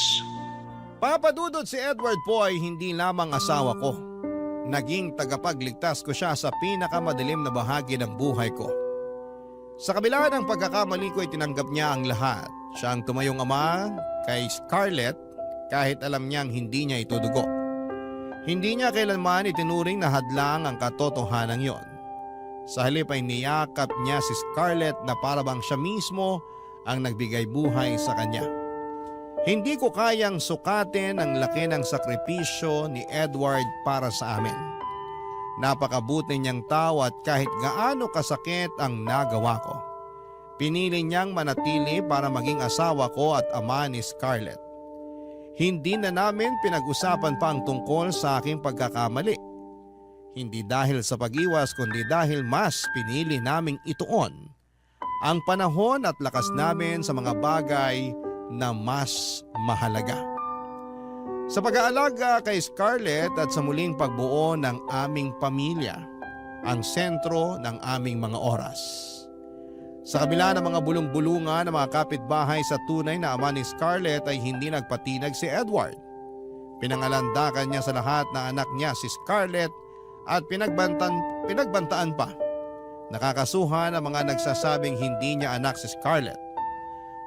Papa Dudut, si Edward po ay hindi lamang asawa ko. Naging tagapagligtas ko siya sa pinakamadilim na bahagi ng buhay ko. Sa kabila ng pagkakamali ko ay tinanggap niya ang lahat. Siya ang tumayong ama kay Scarlett kahit alam niyang hindi niya ito dugo. Hindi niya kailanman itinuring na hadlang ang katotohanan yon. Sa halip ay niyakap niya si Scarlett na parabang siya mismo ang nagbigay buhay sa kanya. Hindi ko kayang sukatin ang laki ng sakripisyo ni Edward para sa amin. Napakabuti niyang tao at kahit gaano kasakit ang nagawa ko, pinili niyang manatili para maging asawa ko at ama ni Scarlett. Hindi na namin pinag-usapan pa ang tungkol sa aking pagkakamali. Hindi dahil sa pag-iwas kundi dahil mas pinili naming ituon ang panahon at lakas namin sa mga bagay na mas mahalaga. Sa pag-aalaga kay Scarlett at sa muling pagbuo ng aming pamilya, ang sentro ng aming mga oras. Sa kabila ng mga bulong-bulungan ng mga kapitbahay sa tunay na ama ni Scarlett ay hindi nagpatinag si Edward. Pinangalandakan niya sa lahat na anak niya si Scarlett at pinagbantaan pa. Nakakasuhan ang mga nagsasabing hindi niya anak si Scarlett.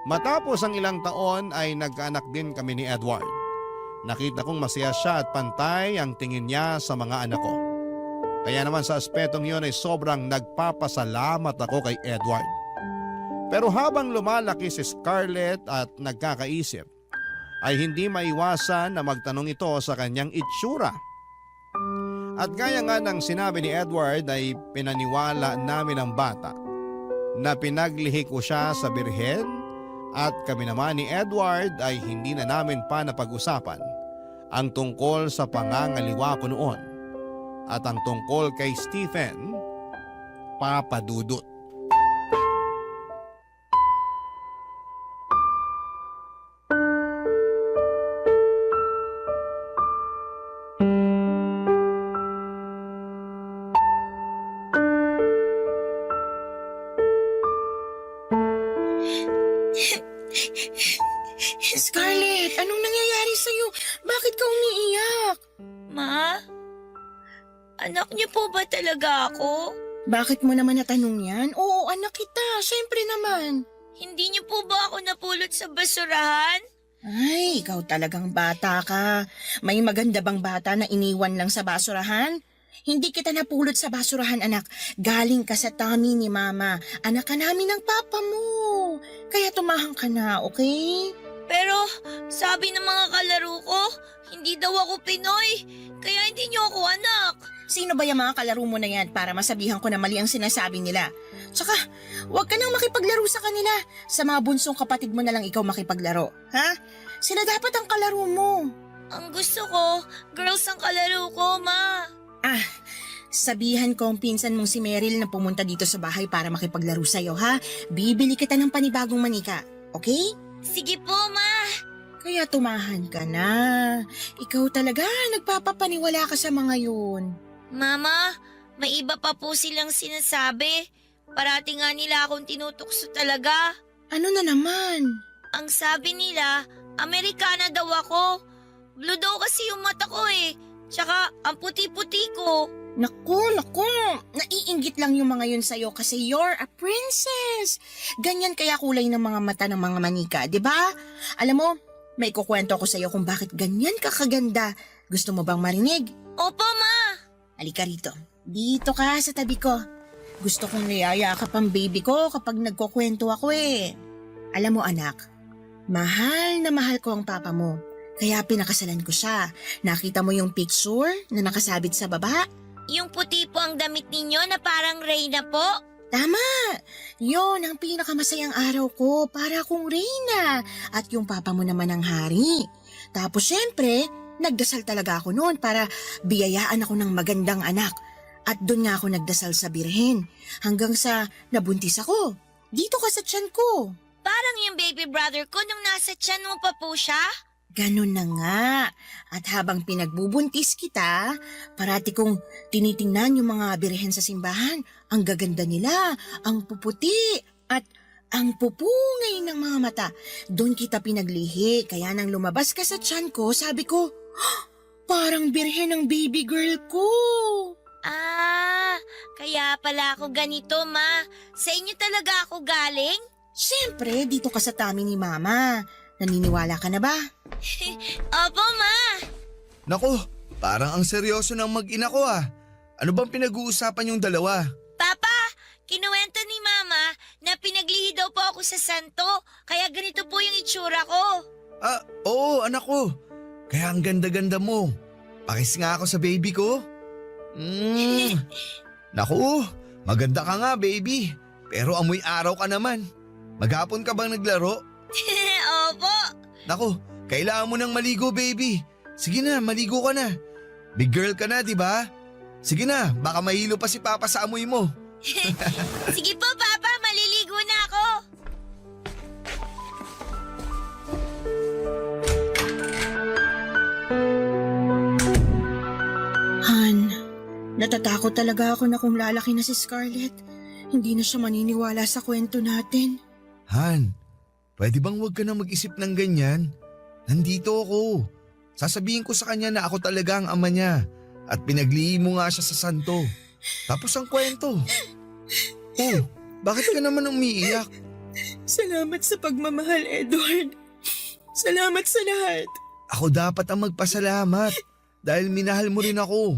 Matapos ang ilang taon ay nagkaanak din kami ni Edward. Nakita kong masaya siya at pantay ang tingin niya sa mga anak ko. Kaya naman sa aspetong yun ay sobrang nagpapasalamat ako kay Edward. Pero habang lumalaki si Scarlett at nagkakaisip, ay hindi maiwasan na magtanong ito sa kanyang itsura. At gaya nga ng sinabi ni Edward ay pinaniwala namin ang bata na pinaglihi ko siya sa birhen at kami naman ni Edward ay hindi na namin pa napag-usapan ang tungkol sa pangangaliwa ko noon. at ang tungkol kay Stephen, Papa Dudut. Scarlett, anong nangyayari sa'yo? Bakit ka umiiyak? Ma? Anak niyo po ba talaga ako? Bakit mo naman natanong yan? Oo, anak kita. Siyempre naman. Hindi niyo po ba ako napulot sa basurahan? Ay, ikaw talagang bata ka. May maganda bang bata na iniwan lang sa basurahan? Hindi kita napulot sa basurahan, anak. Galing ka sa tummy ni Mama. Anak ka namin ng papa mo. Kaya tumahang ka na, okay? Pero sabi ng mga kalaro ko, hindi daw ako Pinoy. Kaya hindi niyo ako anak. Sino ba yung mga kalaro mo na yan para masabihan ko na mali ang sinasabi nila? Tsaka, huwag ka nang makipaglaro sa kanila. Sa mga bunsong kapatid mo na lang ikaw makipaglaro. Ha? Sila dapat ang kalaro mo. Ang gusto ko, girls ang kalaro ko, Ma. Ah, sabihan ko ang pinsan mong si Meryl na pumunta dito sa bahay para makipaglaro sa'yo, ha? Bibili kita ng panibagong manika, okay? Sige po, Ma. Kaya tumahan ka na. Ikaw talaga, nagpapapaniwala ka sa mga yun. Mama, may iba pa po silang sinasabi. Parati nga nila akong tinutukso talaga. Ano na naman? Ang sabi nila, Amerikana daw ako. Blue daw kasi yung mata ko eh. Tsaka ang puti-puti ko. Naku, naiinggit lang yung mga yun sa'yo kasi you're a princess. Ganyan kaya kulay ng mga mata ng mga manika, di ba? Alam mo, may kukwento ko sa'yo kung bakit ganyan ka kaganda. Gusto mo bang marinig? Opo, Ma. Halika rito. Dito ka sa tabi ko. Gusto kong niyayakap ang baby ko kapag nagkukwento ako eh. Alam mo anak, mahal na mahal ko ang papa mo. Kaya pinakasalan ko siya. Nakita mo yung picture na nakasabit sa baba? Yung puti po ang damit ninyo na parang Reyna po? Tama! Yon ang pinakamasayang araw ko para akong Reyna. At yung papa mo naman ang hari. Tapos syempre, nagdasal talaga ako noon para biyayaan ako ng magandang anak. At doon nga ako nagdasal sa Birhen. Hanggang sa nabuntis ako. Dito ka sa tiyan ko. Parang yung baby brother ko nung nasa tiyan mo pa po siya? Ganun na nga. At habang pinagbubuntis kita, parati kong tinitingnan yung mga birhen sa simbahan. Ang gaganda nila, ang puputi, at ang pupungay ng mga mata. Doon kita pinaglihi, kaya nang lumabas ka sa tiyan ko, sabi ko, parang birhen ang baby girl ko. Ah, kaya pala ako ganito, Ma. Sa inyo talaga ako galing? Siyempre, dito ka sa tummy ni Mama. Naniniwala ka na ba? Opo, Ma. Naku, parang ang seryoso ng mag-ina ko ah. Ano bang pinag-uusapan yung dalawa? Papa, kinuwento ni Mama na pinaglihi daw po ako sa santo, kaya ganito po yung itsura ko. Ah, oo anak ko. Kaya ang ganda-ganda mo. Pakis nga ako sa baby ko. Naku, maganda ka nga baby. Pero amoy araw ka naman. Maghapon ka bang naglaro? Opo. Naku, kailangan mo nang maligo baby. Sige na, maligo ka na. Big girl ka na, di ba? Sige na, baka mahilo pa si Papa sa amoy mo. Sige po, Papa, maliligo na ako. Han, natatakot talaga ako na kung lalaki na si Scarlett, hindi na siya maniniwala sa kwento natin. Han, pwede bang huwag ka na mag-isip ng ganyan? Nandito ako. Sasabihin ko sa kanya na ako talaga ang ama niya at pinaglihi mo nga siya sa santo. Tapos ang kwento. Oh, bakit ka naman umiiyak? Salamat sa pagmamahal, Edward. Salamat sa lahat. Ako dapat ang magpasalamat dahil minahal mo rin ako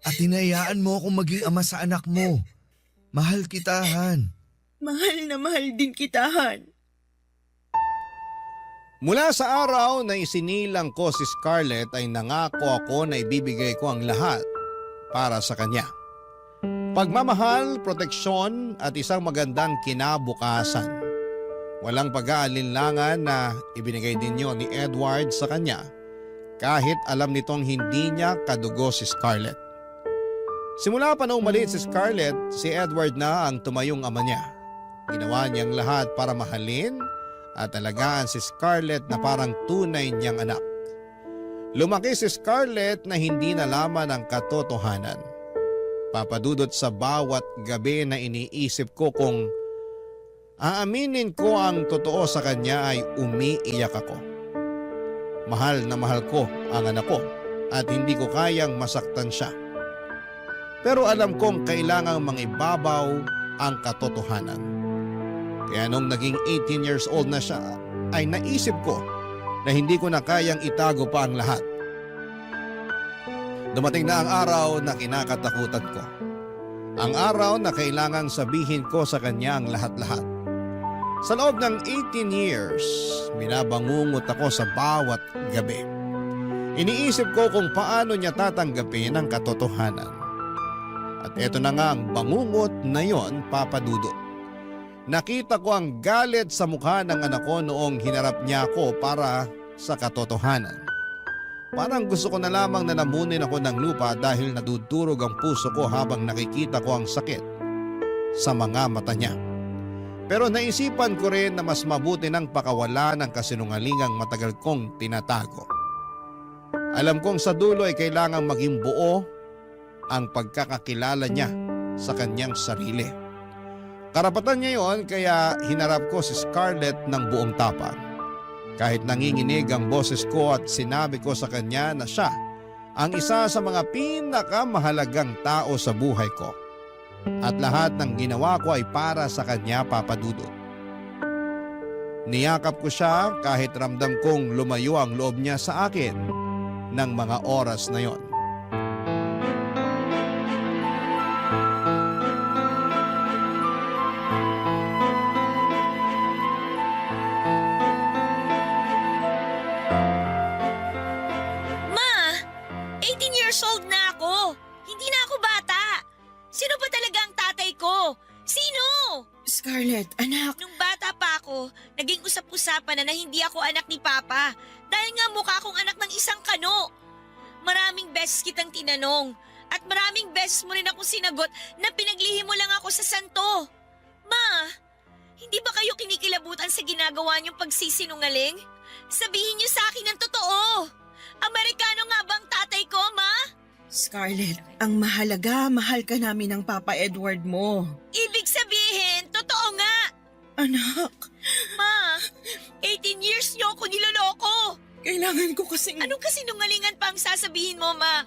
at hinayaan mo akong maging ama sa anak mo. Mahal kita, Han. Mahal na mahal din kita, Han. Mula sa araw na isinilang ko si Scarlett ay nangako ako na ibibigay ko ang lahat para sa kanya. Pagmamahal, proteksyon at isang magandang kinabukasan. Walang pag-aalinlangan na ibinigay din yun ni Edward sa kanya kahit alam nitong hindi niya kadugo si Scarlett. Simula pa noong maliit si Scarlett, si Edward na ang tumayong ama niya. Ginawa niyang lahat para mahalin at alagaan si Scarlett na parang tunay niyang anak. Lumaki si Scarlett na hindi nalaman ang katotohanan. Papadudot sa bawat gabi na iniisip ko kung aaminin ko ang totoo sa kanya ay umiiyak ako. Mahal na mahal ko ang anak ko at hindi ko kayang masaktan siya. Pero alam kong kailangang mangibabaw ang katotohanan. Kaya nung naging 18 years old na siya, ay naisip ko na hindi ko na kayang itago pa ang lahat. Dumating na ang araw na kinakatakutan ko. Ang araw na kailangang sabihin ko sa kanya ang lahat-lahat. Sa loob ng 18 years, binabangungot ako sa bawat gabi. Iniisip ko kung paano niya tatanggapin ang katotohanan. At eto na nga ang bangungot na yon, Papa Dudut. Nakita ko ang galit sa mukha ng anak ko noong hinarap niya ako para sa katotohanan. Parang gusto ko na lamang na namunin ako ng lupa dahil nadudurog ang puso ko habang nakikita ko ang sakit sa mga mata niya. Pero naisipan ko rin na mas mabuti nang pakawala ng kasinungalingang matagal kong tinatago. Alam kong sa dulo ay kailangang maging buo ang pagkakakilala niya sa kanyang sarili. Karapatan niya yon, kaya hinarap ko si Scarlett ng buong tapang. Kahit nanginginig ang boses ko at sinabi ko sa kanya na siya ang isa sa mga pinakamahalagang tao sa buhay ko. At lahat ng ginawa ko ay para sa kanya, Papa Dudut. Niyakap ko siya kahit ramdam kong lumayo ang loob niya sa akin ng mga oras na yon. Ma! 18 years old na ako! Hindi na ako bata! Sino ba talaga ang tatay ko? Sino? Scarlett, anak. Nung bata pa ako, naging usap-usapan na hindi ako anak ni Papa dahil nga mukha akong anak ng isang kano. Maraming beses kitang tinanong at maraming beses mo rin ako sinagot na pinaglihim mo lang ako sa santo. Ma, hindi ba kayo kinikilabutan sa ginagawa niyong pagsisinungaling? Sabihin niyo sa akin ang totoo. Amerikano nga bang tatay ko, Ma? Scarlett, ang mahalaga, mahal ka namin ng Papa Edward mo. Ibig sabihin, totoo nga. Anak. Ma, 18 years niyo ako niloloko. Kailangan ko kasing... Anong kasinungalingan pa ang sasabihin mo, Ma?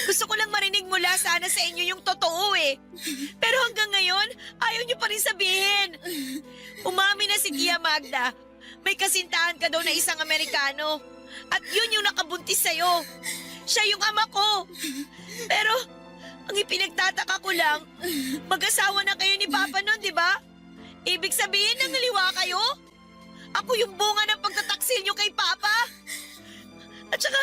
Gusto ko lang marinig mula sana sa inyo yung totoo eh. Pero hanggang ngayon, ayaw niyo pa rin sabihin. Umamin na si Tia Magda. May kasintahan ka daw na isang Amerikano. At yun yung nakabuntis sa'yo. Siya yung ama ko. Pero, ang ipinagtataka ko lang, mag-asawa na kayo ni Papa noon, di ba? Ibig sabihin, nangaliwa kayo? Ako yung bunga ng pagtataksil niyo kay Papa. At saka,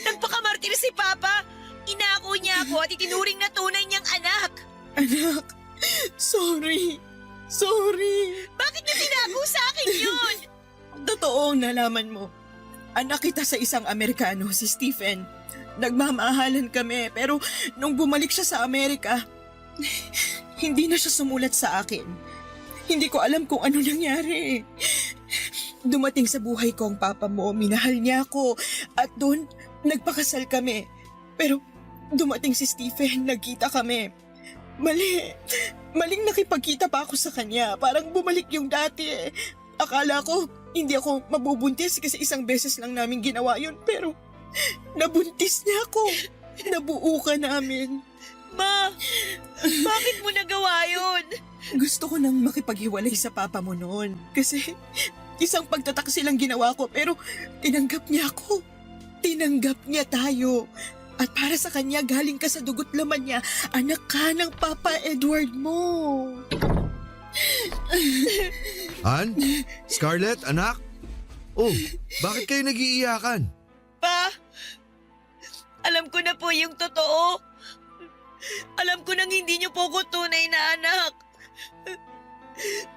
nagpakamartir si Papa. Inako niya ako at itinuring na tunay niyang anak. Anak, sorry. Sorry. Bakit niyo tinago sa akin yun? Totoo nalaman mo. Anak kita sa isang Amerikano, si Stephen. Nagmamahalan kami, pero nung bumalik siya sa Amerika, hindi na siya sumulat sa akin. Hindi ko alam kung ano nangyari. Dumating sa buhay ko ang papa mo, minahal niya ako, at doon nagpakasal kami. Pero dumating si Stephen, nagkita kami. Maling nakipagkita pa ako sa kanya, parang bumalik yung dati. Akala ko, hindi ako mabubuntis kasi isang beses lang namin ginawa yun, pero nabuntis niya ako. Nabuo ka namin. Ma, bakit mo nagawa yun? Gusto ko nang makipaghiwalay sa papa mo noon kasi isang pagtataksil lang ginawa ko, pero tinanggap niya ako. Tinanggap niya tayo. At para sa kanya, galing ka sa dugot laman niya, anak ka ng Papa Edward mo. Han? Scarlett, anak? Oh, bakit kayo nag-iiyakan? Pa, alam ko na po yung totoo. Alam ko nang hindi niyo po ko tunay na anak.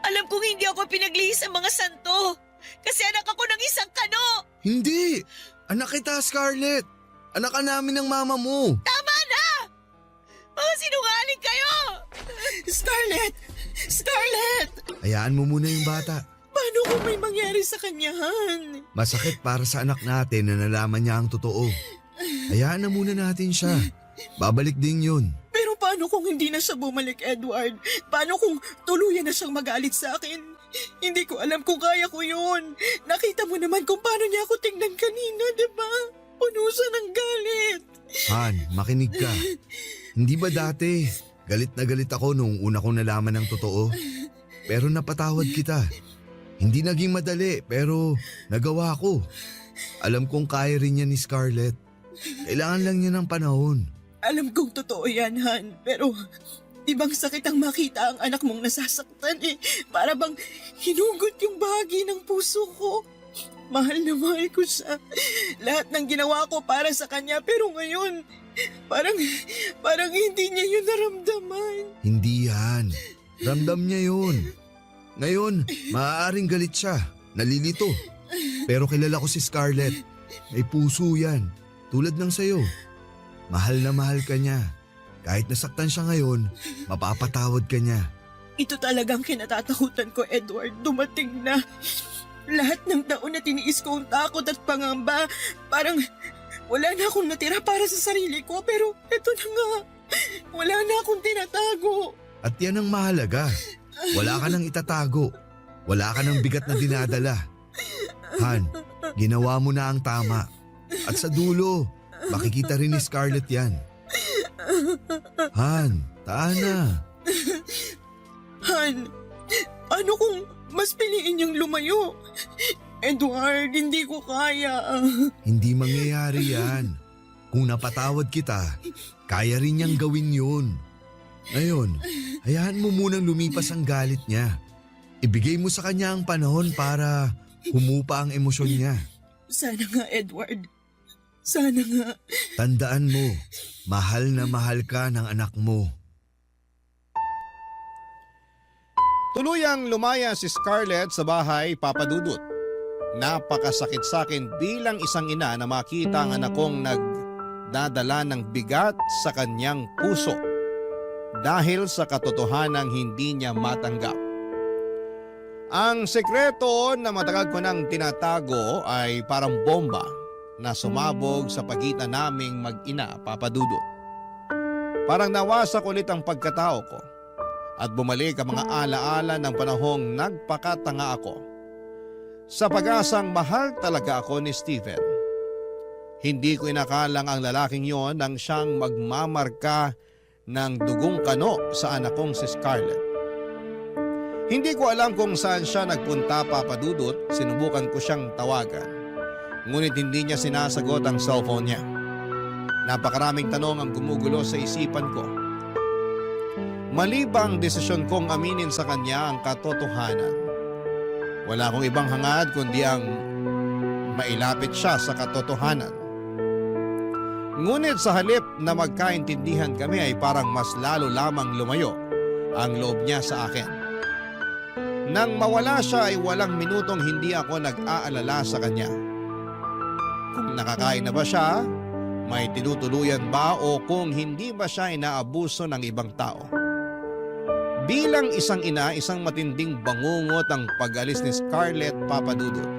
Alam kong hindi ako pinaglihis sa mga santo. Kasi anak ako ng isang kano. Hindi! Anak kita, Scarlett! Anak ka namin ng mama mo! Tama na! Mga sinungaling kayo! Scarlett! Scarlett! Hayaan mo muna yung bata. Paano kung may mangyari sa kanya, Han? Masakit para sa anak natin na nalaman niya ang totoo. Hayaan na muna natin siya. Babalik din yun. Pero paano kung hindi na siya bumalik, Edward? Paano kung tuluyan na siyang magalit sa akin? Hindi ko alam kung kaya ko yun. Nakita mo naman kung paano niya ako tingnan kanina, di ba? Puno siya ng galit. Han, makinig ka. Hindi ba dati, galit na galit ako nung una kong nalaman ng totoo? Pero napatawad kita. Hindi naging madali pero nagawa ko. Alam kong kaya rin niya ni Scarlett. Kailangan lang niya ng panahon. Alam kong totoo yan, Han. Pero ibang sakit ang makita ang anak mong nasasaktan eh. Para bang hinugot yung bahagi ng puso ko. Mahal na mahal ko siya. Lahat ng ginawa ko para sa kanya pero ngayon, parang hindi niya yun naramdaman. Hindi yan. Ramdam niya yun. Ngayon, maaaring galit siya. Nalilito. Pero kilala ko si Scarlett. May puso yan. Tulad ng sayo. Mahal na mahal ka niya. Kahit nasaktan siya ngayon, mapapatawad ka niya. Ito talagang kinatatakutan ko, Edward. Dumating na. Lahat ng taon na tiniis ko ang takot at pangamba. Parang wala na akong natira para sa sarili ko. Pero eto na nga. Wala na akong tinatago. At yan ang mahalaga. Wala ka nang itatago. Wala ka nang bigat na dinadala. Han, ginawa mo na ang tama. At sa dulo, makikita rin ni Scarlett yan. Han, taan na. Han, ano kung mas piliin niyang lumayo? Edward, hindi ko kaya. Hindi mangyayari yan. Kung napatawad kita, kaya rin niyang gawin yun. Ngayon, hayaan mo munang lumipas ang galit niya. Ibigay mo sa kanya ang panahon para humupa ang emosyon niya. Sana nga, Edward. Sana nga. Tandaan mo, mahal na mahal ka ng anak mo. Tuluyang lumaya si Scarlett sa bahay, Papa Dudut. Napakasakit sa akin bilang isang ina na makita ang anak kong nagdadala ng bigat sa kanyang puso dahil sa katotohanang hindi niya matanggap. Ang sekreto na matagal ko nang tinatago ay parang bomba na sumabog sa pagitan naming mag-ina, Papa Dudut. Parang nawasak ulit ang pagkatao ko at bumalik ang mga alaala ng panahong nagpakatanga ako. Sa pag-asang mahal talaga ako ni Steven. Hindi ko inakalang ang lalaking yon nang siyang magmamarka ng dugong kano sa anak kong si Scarlett. Hindi ko alam kung saan siya nagpunta, Papa Dudut. Sinubukan ko siyang tawagan. Ngunit hindi niya sinasagot ang cellphone niya. Napakaraming tanong ang gumugulo sa isipan ko. Mali ba ang desisyon kong aminin sa kanya ang katotohanan? Wala akong ibang hangad kundi ang mailapit siya sa katotohanan. Ngunit sa halip na magkaintindihan kami ay parang mas lalo lamang lumayo ang loob niya sa akin. Nang mawala siya ay walang minutong hindi ako nag-aalala sa kanya. Kung nakakain na ba siya, may tinutuluyan ba o kung hindi ba siya inaabuso ng ibang tao. Bilang isang ina, isang matinding bangungot ang pag-alis ni Scarlett, Papa Dudut.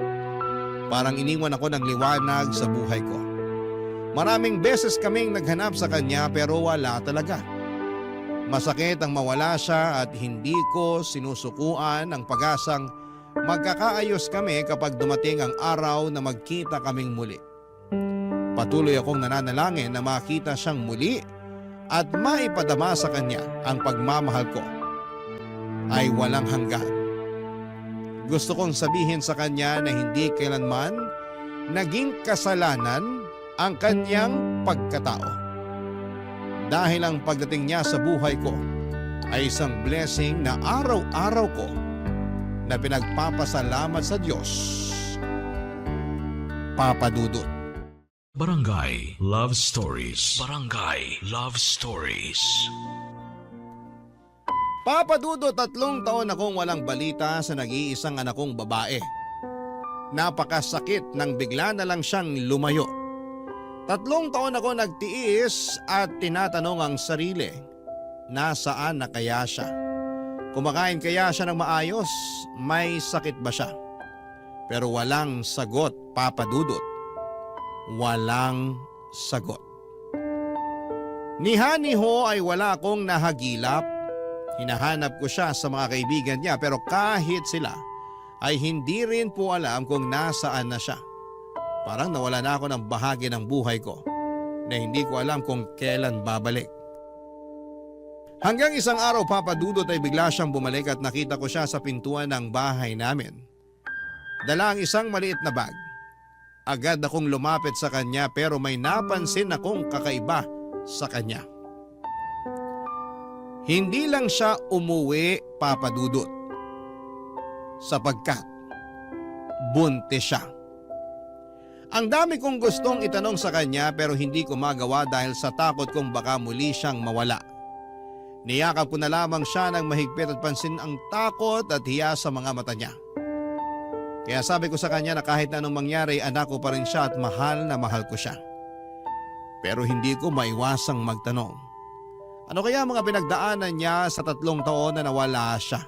Parang iniwan ako ng liwanag sa buhay ko. Maraming beses kaming naghanap sa kanya pero wala talaga. Masakit ang mawala siya at hindi ko sinusukuan ang pag-asang magkakaayos kami kapag dumating ang araw na magkita kaming muli. Patuloy akong nananalangin na makita siyang muli at maipadama sa kanya ang pagmamahal ko ay walang hanggan. Gusto kong sabihin sa kanya na hindi kailanman naging kasalanan ang kanyang pagkatao. Dahil ang pagdating niya sa buhay ko ay isang blessing na araw-araw ko na pinagpapasalamat sa Diyos. Papa Dudut. Barangay Love Stories. Barangay Love Stories. Papa Dudut, 3 taon akong walang balita sa nag-iisang anak kong babae. Napakasakit nang bigla na lang siyang lumayo. 3 taon ako nagtiis at tinatanong ang sarili nasaan na kaya siya. Kumakain kaya siya ng maayos? May sakit ba siya? Pero walang sagot, Papa Dudut. Walang sagot. Ni Hani Ho ay wala akong nahagilap. Hinahanap ko siya sa mga kaibigan niya pero kahit sila ay hindi rin po alam kung nasaan na siya. Parang nawala na ako ng bahagi ng buhay ko na hindi ko alam kung kailan babalik. Hanggang isang araw, Papa Dudut, ay bigla siyang bumalik at nakita ko siya sa pintuan ng bahay namin. Dala ang isang maliit na bag. Agad akong lumapit sa kanya pero may napansin akong kakaiba sa kanya. Hindi lang siya umuwi, Papa Dudut, sapagkat buntis siya. Ang dami kong gustong itanong sa kanya pero hindi ko magawa dahil sa takot kong baka muli siyang mawala. Niyakap ko na lamang siya ng mahigpit at pansin ang takot at hiya sa mga mata niya. Kaya sabi ko sa kanya na kahit na anong mangyari, anak ko pa rin siya at mahal na mahal ko siya. Pero hindi ko maiwasang magtanong. Ano kaya mga pinagdaanan niya sa 3 taon na nawala siya?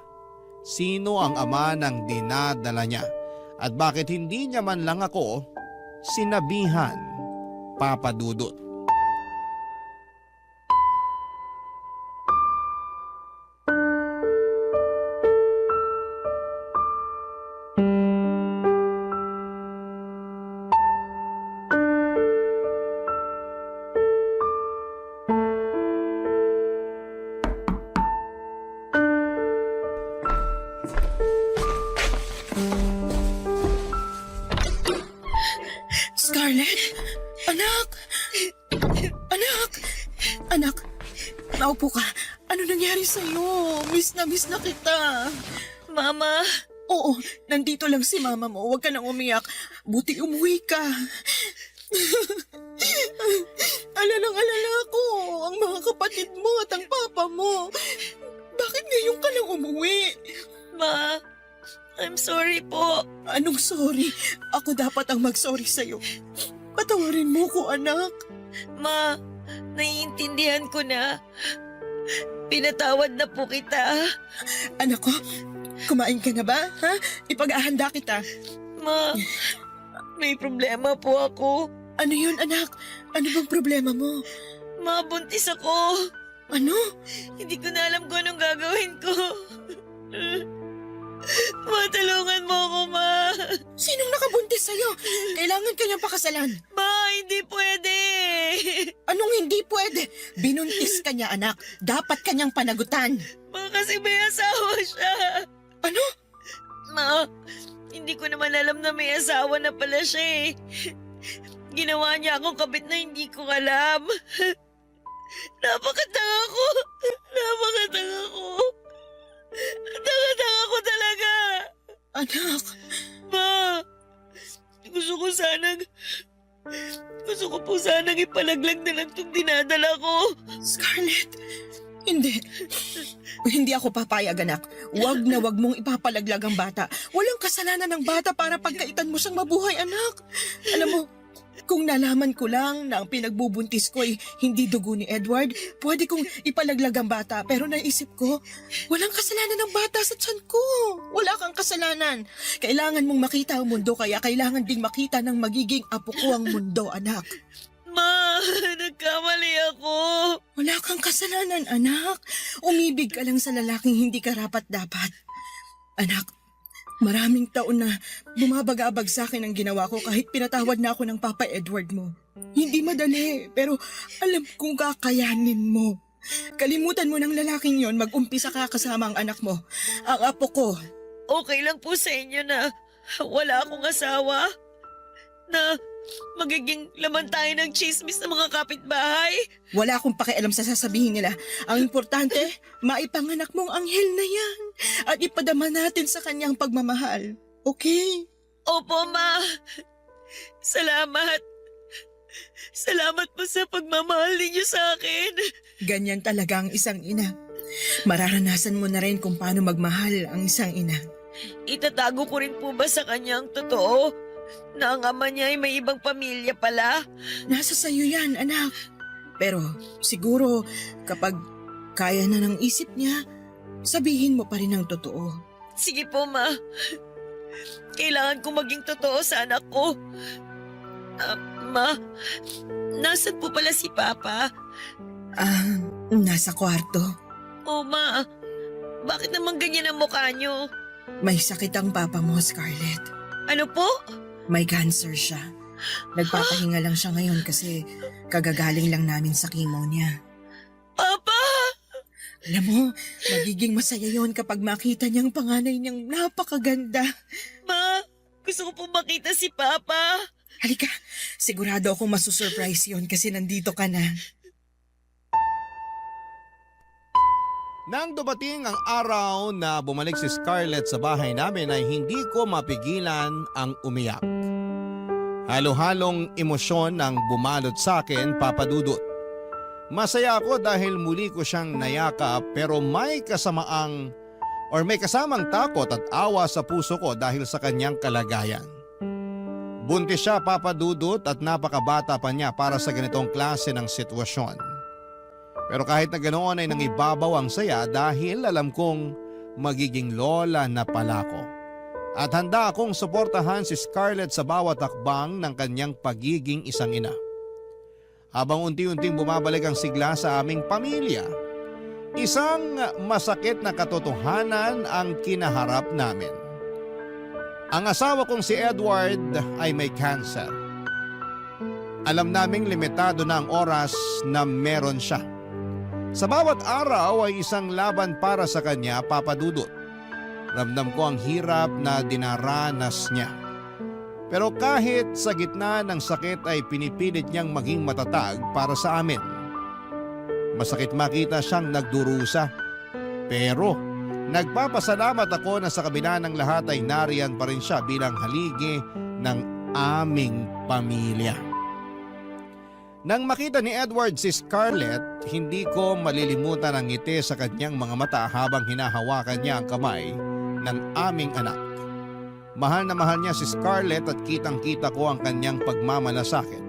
Sino ang ama ng dinadala niya? At bakit hindi niya man lang ako sinabihan, Papa Dudut? Scarlett? Anak! Anak! Anak! Naupo ka. Ano nangyari sa'yo? Miss na kita. Mama! Oo, nandito lang si mama mo. Huwag ka nang umiyak. Buti umuwi ka. Alalang-alala ako. Ang mga kapatid mo at ang papa mo. Bakit ngayon ka lang umuwi? Ma, I'm sorry po. Anong sorry? Ako dapat ang mag-sorry sa'yo. Patawarin mo ko, anak. Ma, naiintindihan ko na. Pinatawad na po kita. Anak ko, kumain ka na ba? Ha? Ipag-ahanda kita. Ma, may problema po ako. Ano yun, anak? Ano bang problema mo? Ma, buntis ako. Ano? Hindi ko na alam kung anong gagawin ko. Matulungan mo ako, Ma. Sinong nakabuntis sa'yo? Kailangan kanyang pakasalan. Ma, hindi pwede. Anong hindi pwede? Binuntis ka niya, anak. Dapat kanyang panagutan. Ma, kasi may asawa siya. Ano? Ma, hindi ko naman alam na may asawa na pala siya eh. Ginawa niya akong kabit na hindi ko alam. Napakatanga ko. Napakatanga ko. Tanga-tanga ko talaga. Anak. Ma, gusto ko po sanang ipalaglag na lang itong dinadala ko. Scarlett, hindi. Hindi ako papayag, anak. Wag na wag mong ipapalaglag ang bata. Walang kasalanan ng bata para pagkaitan mo siyang mabuhay, anak. Alam mo, kung nalaman ko lang na ang pinagbubuntis ko ay hindi dugo ni Edward, pwede kong ipalaglag ang bata. Pero naisip ko, walang kasalanan ng bata sa tiyan ko. Wala kang kasalanan. Kailangan mong makita ang mundo, kaya kailangan ding makita ng magiging apo ko ang mundo, anak. Ma, nagkamali ako. Wala kang kasalanan, anak. Umibig ka lang sa lalaking hindi karapat-dapat. Anak, maraming taon na bumabagabag sa akin ang ginawa ko kahit pinatawad na ako ng Papa Edward mo. Hindi madali, pero alam kong kakayanin mo. Kalimutan mo ng lalaking yon, mag-umpisa ka kasama ang anak mo. Ang apo ko. Okay lang po sa inyo na wala akong asawa? Na magiging laman tayo ng chismis ng mga kapitbahay? Wala akong pakialam sa sasabihin nila. Ang importante, maipanganak mong anghel na yan. At ipadama natin sa kanyang pagmamahal. Okay? Opo, Ma. Salamat. Salamat po sa pagmamahal ninyo sa akin. Ganyan talaga ang isang ina. Mararanasan mo na rin kung paano magmahal ang isang ina. Itatago ko rin po ba sa kanya ang totoo? Na ang ama niya ay may ibang pamilya pala? Nasa sayo yan, anak. Pero siguro kapag kaya na ng isip niya, sabihin mo pa rin ang totoo. Sige po, Ma. Kailangan ko maging totoo sa anak ko. Ma, nasan po pala si Papa? Nasa kwarto. Oh, Ma. Bakit naman ganyan ang mukha niyo? May sakit ang papa mo, Scarlett. Ano po? May cancer siya. Nagpapahinga lang siya ngayon kasi kagagaling lang namin sa chemo niya. Papa! Alam mo, magiging masaya yon kapag makita niyang panganay niyang napakaganda. Ma, gusto ko po makita si Papa. Halika, sigurado akong masusurprise yon kasi nandito ka na. Nang dumating ang araw na bumalik si Scarlett sa bahay namin ay hindi ko mapigilan ang umiyak. Halo-halong emosyon ang bumalot sa akin, Papa Dudut. Masaya ako dahil muli ko siyang nayakap pero may kasamang takot at awa sa puso ko dahil sa kanyang kalagayan. Buntis siya, Papa Dudut, at napakabata pa niya para sa ganitong klase ng sitwasyon. Pero kahit na ganoon ay nangibabaw ang saya dahil alam kong magiging lola na pala ko. At handa akong suportahan si Scarlett sa bawat hakbang ng kanyang pagiging isang ina. Habang unti-unting bumabalik ang sigla sa aming pamilya, isang masakit na katotohanan ang kinaharap namin. Ang asawa kong si Edward ay may cancer. Alam naming limitado na ang oras na meron siya. Sa bawat araw ay isang laban para sa kanya, Papa Dudut. Ramdam ko ang hirap na dinaranas niya. Pero kahit sa gitna ng sakit ay pinipilit niyang maging matatag para sa amin. Masakit makita siyang nagdurusa. Pero nagpapasalamat ako na sa kabila ng lahat ay nariyan pa rin siya bilang haligi ng aming pamilya. Nang makita ni Edward si Scarlett, hindi ko malilimutan ang ngiti sa kanyang mga mata habang hinahawakan niya ang kamay ng aming anak. Mahal na mahal niya si Scarlett at kitang-kita ko ang kanyang pagmamalasakit.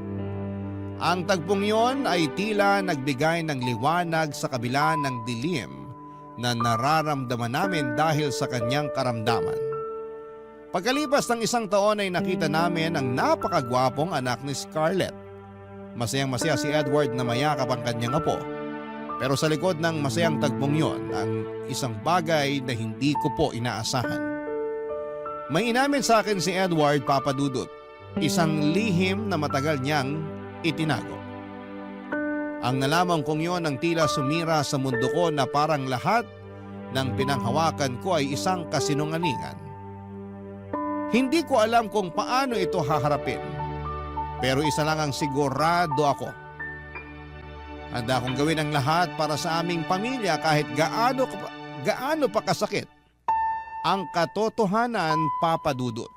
Ang tagpong yon ay tila nagbigay ng liwanag sa kabila ng dilim na nararamdaman namin dahil sa kanyang karamdaman. Pagkalipas ng isang taon ay nakita namin ang napakagwapong anak ni Scarlett. Masayang-masaya si Edward na mayakap ang kanyang apo. Pero sa likod ng masayang tagpong yon, ang isang bagay na hindi ko po inaasahan. May inamin sa akin si Edward, Papa Dudut, isang lihim na matagal niyang itinago. Ang nalaman kong yon ang tila sumira sa mundo ko na parang lahat ng pinanghawakan ko ay isang kasinungalingan. Hindi ko alam kung paano ito haharapin. Pero isa lang ang sigurado ako. Handa akong gawin ang lahat para sa aming pamilya kahit gaano pa kasakit ang katotohanan, Papa Dudut.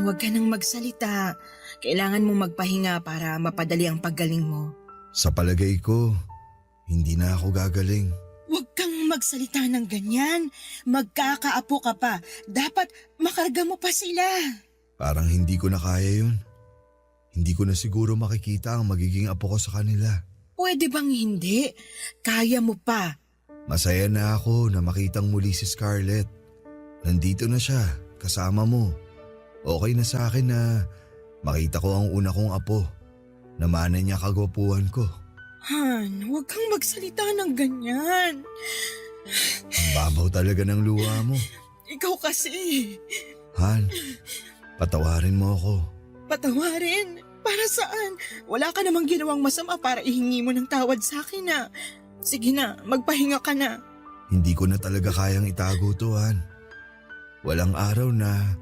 Huwag ka nang magsalita. Kailangan mong magpahinga para mapadali ang paggaling mo. Sa palagay ko, hindi na ako gagaling. Huwag kang magsalita ng ganyan. Magkakaapo ka pa. Dapat makarga mo pa sila. Parang hindi ko na kaya yun. Hindi ko na siguro makikita ang magiging apo ko sa kanila. Pwede bang hindi? Kaya mo pa. Masaya na ako na makitang muli si Scarlett. Nandito na siya, kasama mo. Okay na sa akin na makita ko ang una kong apo. Namana niya kagwapuhan ko. Han, huwag kang magsalita ng ganyan. Ang babaw talaga ng luha mo. Ikaw kasi. Han, patawarin mo ako. Patawarin? Para saan? Wala ka namang ginawang masama para ihingi mo ng tawad sa akin na. Sige na, magpahinga ka na. Hindi ko na talaga kayang itago to, Han. Walang araw na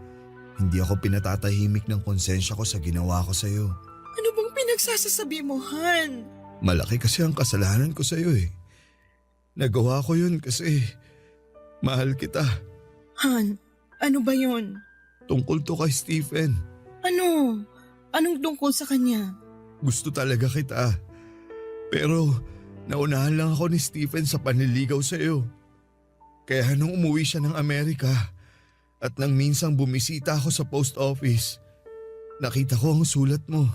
hindi ako pinatatahimik ng konsensya ko sa ginawa ko sa'yo. Ano bang pinagsasasabi mo, Han? Malaki kasi ang kasalanan ko sa'yo eh. Nagawa ko yun kasi mahal kita. Han, ano ba yun? Tungkol to kay Stephen. Ano? Anong tungkol sa kanya? Gusto talaga kita. Pero naunahan lang ako ni Stephen sa panliligaw sa iyo. Kaya nung umuwi siya ng Amerika at nang minsang bumisita ako sa post office, nakita ko ang sulat mo.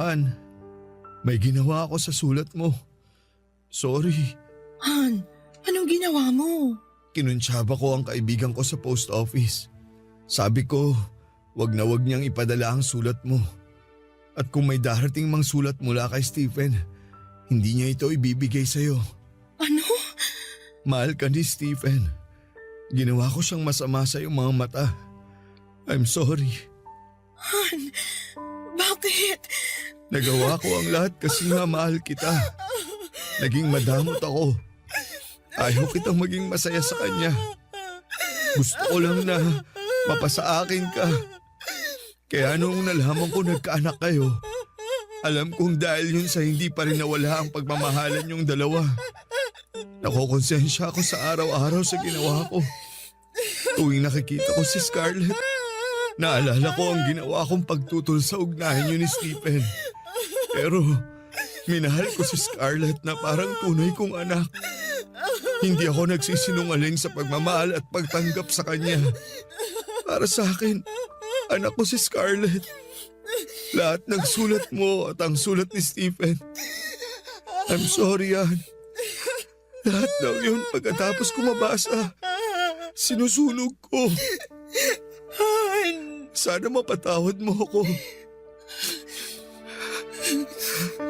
Han, may ginawa ako sa sulat mo. Sorry. Han, anong ginawa mo? Kinuntsaba ko ang kaibigan ko sa post office. Sabi ko, wag na wag niyang ipadala ang sulat mo. At kung may darating mang sulat mula kay Stephen, hindi niya ito ibibigay sa'yo. Ano? Mahal ka ni Stephen. Ginawa ko siyang masama sa iyong mga mata. I'm sorry. Han, bakit? Nagawa ko ang lahat kasi nga mahal kita. Naging madamot ako. Ayaw kitang maging masaya sa kanya. Gusto ko lang na mapasa akin ka. Kaya nung nalaman ko nagkaanak kayo, alam kong dahil yun sa hindi pa rin nawala ang pagmamahalan yung dalawa. Nakokonsensya ako sa araw-araw sa ginawa ko. Tuwing nakikita ko si Scarlett, naalala ko ang ginawa kong pagtutol sa ugnahan niyo ni Stephen. Pero minahal ko si Scarlett na parang tunay kong anak. Hindi ako nagsisinungaling sa pagmamahal at pagtanggap sa kanya. Para sa akin, anak ko si Scarlett. Lahat ng sulat mo at ang sulat ni Stephen. I'm sorry, Han. Lahat daw yun pagkatapos ko mabasa. Sinusunog ko. Han! Sana mapatawad mo ako.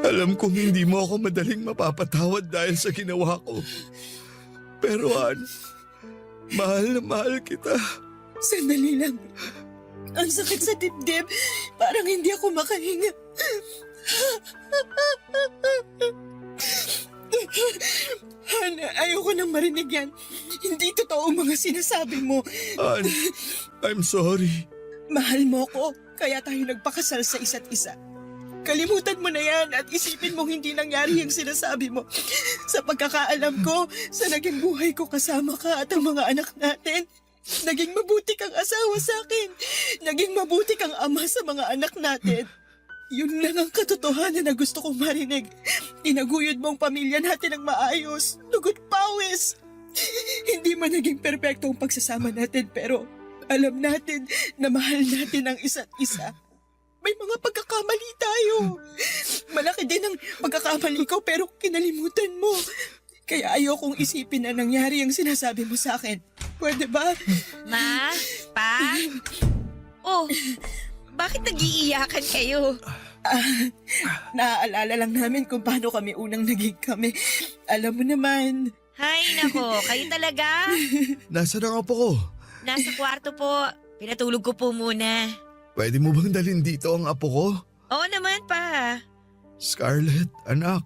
Alam kong hindi mo ako madaling mapapatawad dahil sa ginawa ko. Pero Han, mahal na mahal kita. Sandali lang. Ang sakit sa dibdib. Parang hindi ako makahinga. Han, ayoko nang marinig yan. Hindi totoo ang mga sinasabi mo. Han, I'm sorry. Mahal mo ko, kaya tayo nagpakasal sa isa't isa. Kalimutan mo na yan at isipin mong hindi nangyari yung sinasabi mo. Sa pagkakaalam ko, sa naging buhay ko kasama ka at ang mga anak natin, naging mabuti kang asawa sa akin. Naging mabuti kang ama sa mga anak natin. Yun lang ang katotohanan na gusto kong marinig. Tinaguyod mo ang pamilya natin ng maayos. Lugot pawis. Hindi man naging perpekto ang pagsasama natin pero alam natin na mahal natin ang isa't isa. May mga pagkakamali tayo. Malaki din ang pagkakamali ko pero kinalimutan mo. Kaya ayokong isipin na nangyari ang sinasabi mo sa akin. Pwede ba? Ma? Pa? Oh, bakit nag-iiyakan kayo? Naaalala lang namin kung paano kami unang naging kami. Alam mo naman. Hay nako, kayo talaga? Nasaan ang apo ko? Nasa kwarto po. Pinatulog ko po muna. Pwede mo bang dalhin dito ang apo ko? Oo naman pa. Scarlett, anak.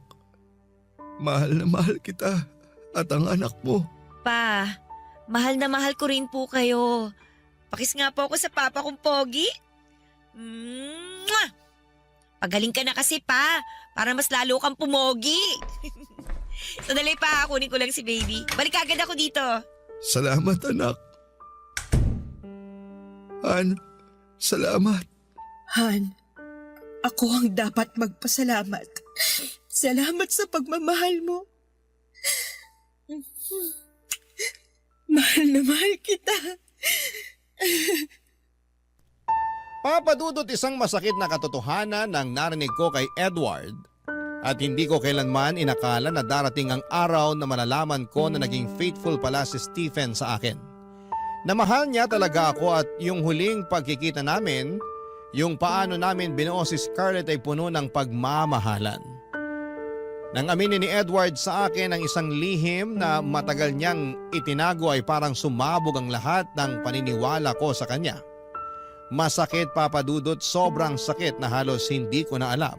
Mahal na mahal kita at ang anak mo. Pa, mahal na mahal ko rin po kayo. Pakis nga po ako sa papa kong pogi. Mwah! Pagaling ka na kasi pa, para mas lalo kang pumogi. Sandali pa, kunin ko lang si baby. Balik agad ako dito. Salamat, anak. Han, salamat. Han, ako ang dapat magpasalamat. Salamat sa pagmamahal mo. Mahal na mahal kita. Papadudot, isang masakit na katotohanan ang narinig ko kay Edward at hindi ko kailanman inakala na darating ang araw na malalaman ko na naging faithful pala si Stephen sa akin. Na mahal niya talaga ako at yung huling pagkikita namin, yung paano namin binuo si Scarlett ay puno ng pagmamahalan. Nang aminin ni Edward sa akin ang isang lihim na matagal niyang itinago ay parang sumabog ang lahat ng paniniwala ko sa kanya. Masakit, Papadudot, sobrang sakit na halos hindi ko na alam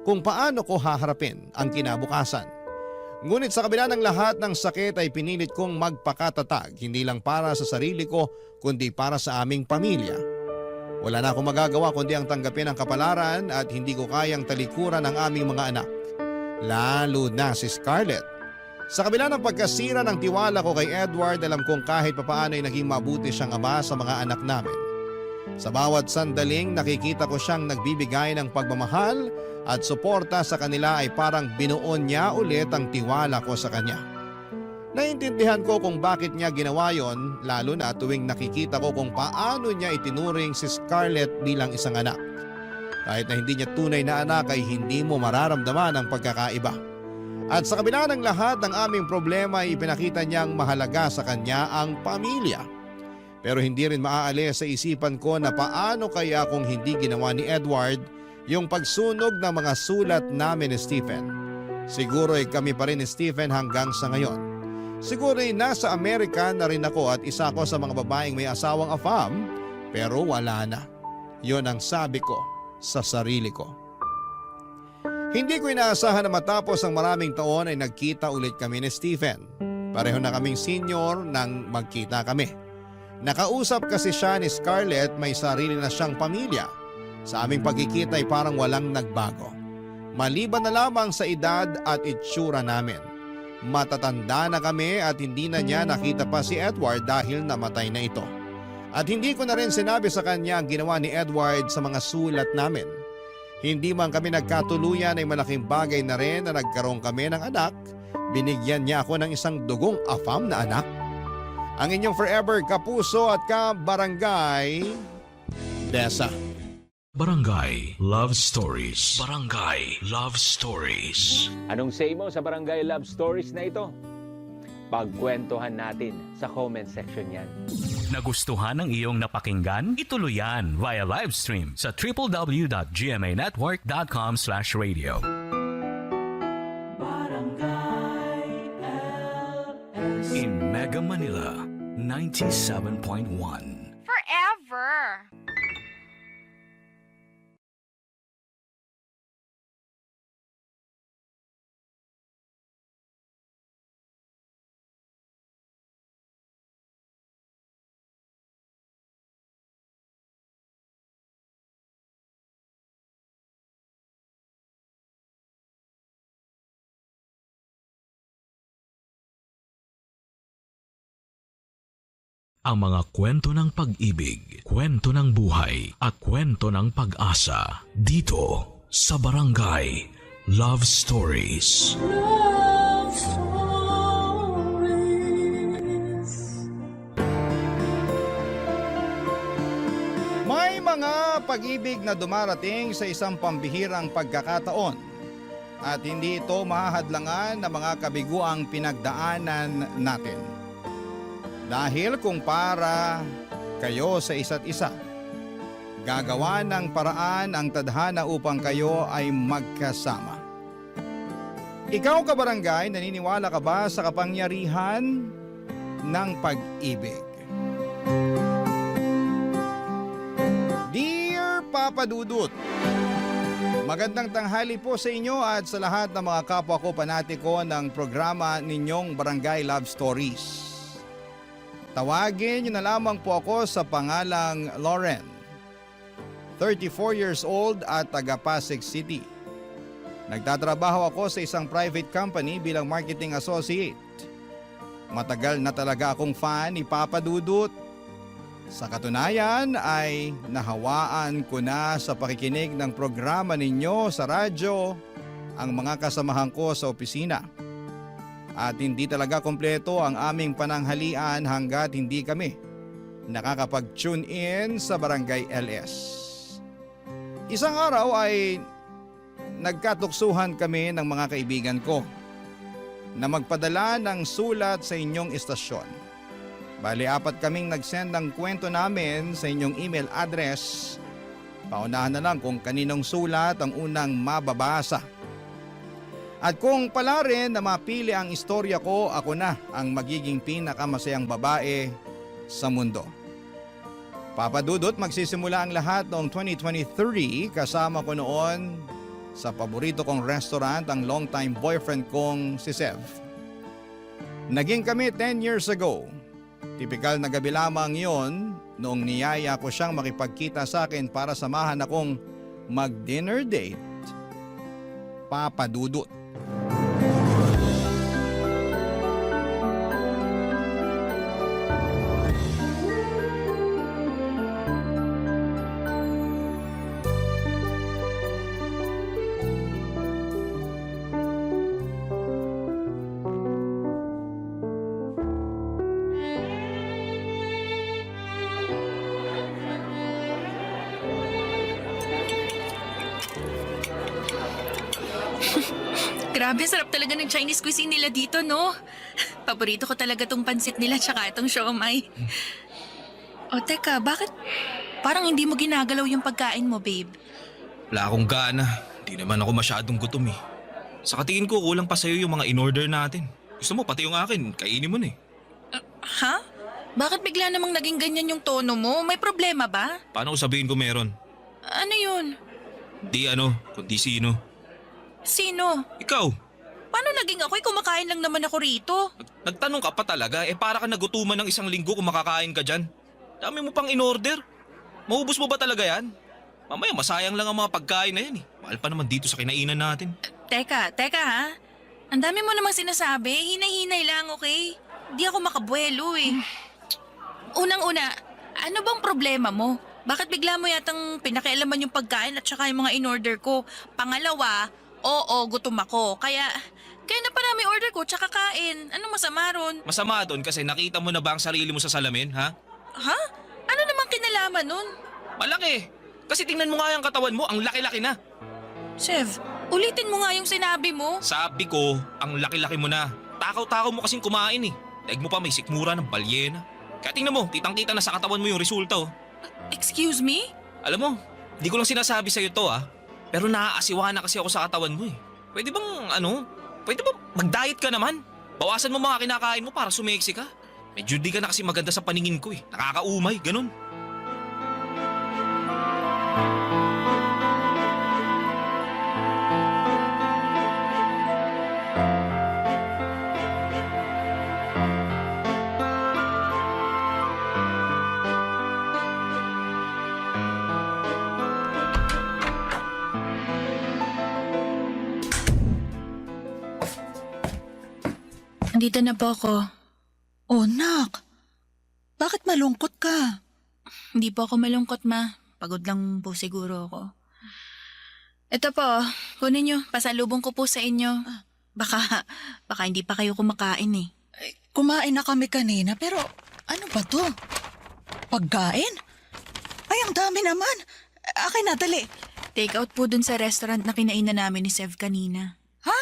kung paano ko haharapin ang kinabukasan. Ngunit sa kabila ng lahat ng sakit ay pinilit kong magpakatatag, hindi lang para sa sarili ko kundi para sa aming pamilya. Wala na akong magagawa kundi ang tanggapin ang kapalaran at hindi ko kayang talikuran ang aming mga anak. Lalo na si Scarlett. Sa kabila ng pagkasira ng tiwala ko kay Edward, alam kong kahit papaano ay naging mabuti siyang ama sa mga anak namin. Sa bawat sandaling nakikita ko siyang nagbibigay ng pagmamahal at suporta sa kanila ay parang binuon niya ulit ang tiwala ko sa kanya. Naintindihan ko kung bakit niya ginawa yon, lalo na tuwing nakikita ko kung paano niya itinuring si Scarlett bilang isang anak. Kahit na hindi niya tunay na anak ay hindi mo mararamdaman ang pagkakaiba. At sa kabila ng lahat ng aming problema ay ipinakita niyang mahalaga sa kanya ang pamilya. Pero hindi rin maaalis sa isipan ko na paano kaya kung hindi ginawa ni Edward yung pagsunog ng mga sulat namin ni Stephen. Siguro ay kami pa rin ni Stephen hanggang sa ngayon. Siguro ay nasa Amerika na rin ako at isa ko sa mga babaeng may asawang afam, pero wala na. Yon ang sabi ko sa sarili ko. Hindi ko inaasahan na matapos ang maraming taon ay nagkita ulit kami ni Stephen. Pareho na kaming senior nang magkita kami. Nakausap kasi siya ni Scarlett, may sarili na siyang pamilya. Sa aming pagkikita ay parang walang nagbago. Maliban na lamang sa edad at itsura namin. Matatanda na kami at hindi na niya nakita pa si Edward dahil namatay na ito. At hindi ko na rin sinabi sa kanya ang ginawa ni Edward sa mga sulat namin. Hindi man kami nagkatuluyan ay malaking bagay na rin na nagkaroon kami ng anak. Binigyan niya ako ng isang dugong afam na anak. Ang inyong forever kapuso at kabarangay, Dessa. Barangay Love Stories. Barangay Love Stories. Anong say mo sa Barangay Love Stories na ito? Pagkwentuhan natin sa comment section yan. Nagustuhan ng iyong napakinggan? Ituloy yan via live stream sa www.gmanetwork.com/radio. In Mega Manila, 97.1. Forever! Ang mga kwento ng pag-ibig, kwento ng buhay at kwento ng pag-asa dito sa Barangay Love Stories. Love Stories. May mga pag-ibig na dumarating sa isang pambihirang pagkakataon at hindi ito mahahadlangan ng mga kabiguang pinagdaanan natin. Dahil kung para kayo sa isa't isa, gagawa ng paraan ang tadhana upang kayo ay magkasama. Ikaw kabarangay, naniniwala ka ba sa kapangyarihan ng pag-ibig? Dear Papa Dudut, magandang tanghali po sa inyo at sa lahat ng mga kapwa ko panatiko ng programa ninyong Barangay Love Stories. Tawagin niyo na lamang po ako sa pangalang Lauren, 34 years old at taga Pasig City. Nagtatrabaho ako sa isang private company bilang marketing associate. Matagal na talaga akong fan ni Papa Dudut. Sa katunayan ay nahawaan ko na sa pakikinig ng programa ninyo sa radyo ang mga kasamahan ko sa opisina. At hindi talaga kompleto ang aming pananghalian hanggat hindi kami nakakapag-tune in sa Barangay LS. Isang araw ay nagkatuksuhan kami ng mga kaibigan ko na magpadala ng sulat sa inyong istasyon. Bali, 4 kaming nag-send ng kwento namin sa inyong email address. Paunahan na lang kung kaninong sulat ang unang mababasa. At kung pala rin na mapili ang istorya ko, ako na ang magiging pinakamasayang babae sa mundo. Papa Dudut, magsisimula ang lahat noong 2023 kasama ko noon sa paborito kong restaurant ang longtime boyfriend kong si Sev. Naging kami 10 years ago. Tipikal na gabi lamang yon noong niyaya ko siyang makipagkita sa akin para samahan akong mag-dinner date. Papa Dudut. Grabe, sarap talaga ng Chinese cuisine nila dito, no? Paborito ko talaga tong pansit nila tsaka itong siomai. O teka, bakit parang hindi mo ginagalaw yung pagkain mo, babe? Wala akong gana. Hindi naman ako masyadong gutom eh. Sa katingin ko, kulang pa sa'yo yung mga in-order natin. Gusto mo, pati yung akin, kainin mo na eh. Ha? Bakit bigla namang naging ganyan yung tono mo? May problema ba? Paano ko sabihin ko meron? Ano yun? Di ano, kundi sino. Sino? Ikaw. Paano naging ako'y kumakain lang naman ako rito? Nagtanong ka pa talaga, para ka nagutuman ng isang linggo kung makakain ka dyan. Dami mo pang in-order. Maubos mo ba talaga yan? Mamaya masayang lang ang mga pagkain na yan eh. Mahal pa naman dito sa kinainan natin. Teka ha? Ang dami mo namang sinasabi, hinay-hinay lang, okay? Di ako makabuelo eh. Unang-una, ano bang problema mo? Bakit bigla mo yatang pinakialaman yung pagkain at saka yung mga in-order ko? Pangalawa, oo, gutom ako. Kaya naparami order ko tsaka kain. Anong masama ron? Masama doon kasi nakita mo na ba ang sarili mo sa salamin, ha? Ha? Ano namang kinalaman nun? Malaki. Kasi tingnan mo nga yung katawan mo, ang laki-laki na. Chef, ulitin mo nga yung sinabi mo. Sabi ko, ang laki-laki mo na. Takaw-takaw mo kasing kumain eh. Daig mo pa may sikmura ng balyena. Kaya tingnan mo, kitang-kita na sa katawan mo yung resulta oh. Excuse me? Alam mo, di ko lang sinasabi sa'yo to pero naaasiwa na kasi ako sa katawan mo eh. Pwede bang mag-diet ka naman? Bawasan mo mga kinakain mo para sumeksi ka. Medyo di ka na kasi maganda sa paningin ko eh. Nakakaumay, ganun. Andito na po ako. Oh, nak. Bakit malungkot ka? Hindi po ako malungkot, ma. Pagod lang po siguro ako. Ito po, kunin nyo. Pasalubong ko po sa inyo. Baka hindi pa kayo kumakain eh. Kumain na kami kanina pero ano ba to? Pagkain? Ay, ang dami naman. Akin na, dali. Take out po dun sa restaurant na kinainan namin ni Sev kanina. Ha?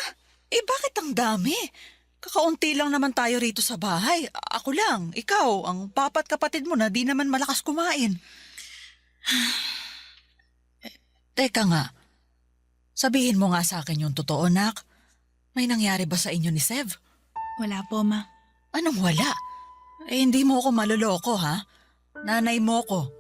Bakit ang dami? Kakaunti lang naman tayo rito sa bahay. Ako lang, ikaw, ang papat kapatid mo na di naman malakas kumain. Teka nga, sabihin mo nga sa akin yung totoo, nak. May nangyari ba sa inyo ni Sev? Wala po, ma. Anong wala? Hindi mo ako maloloko, ha? Nanay mo ko.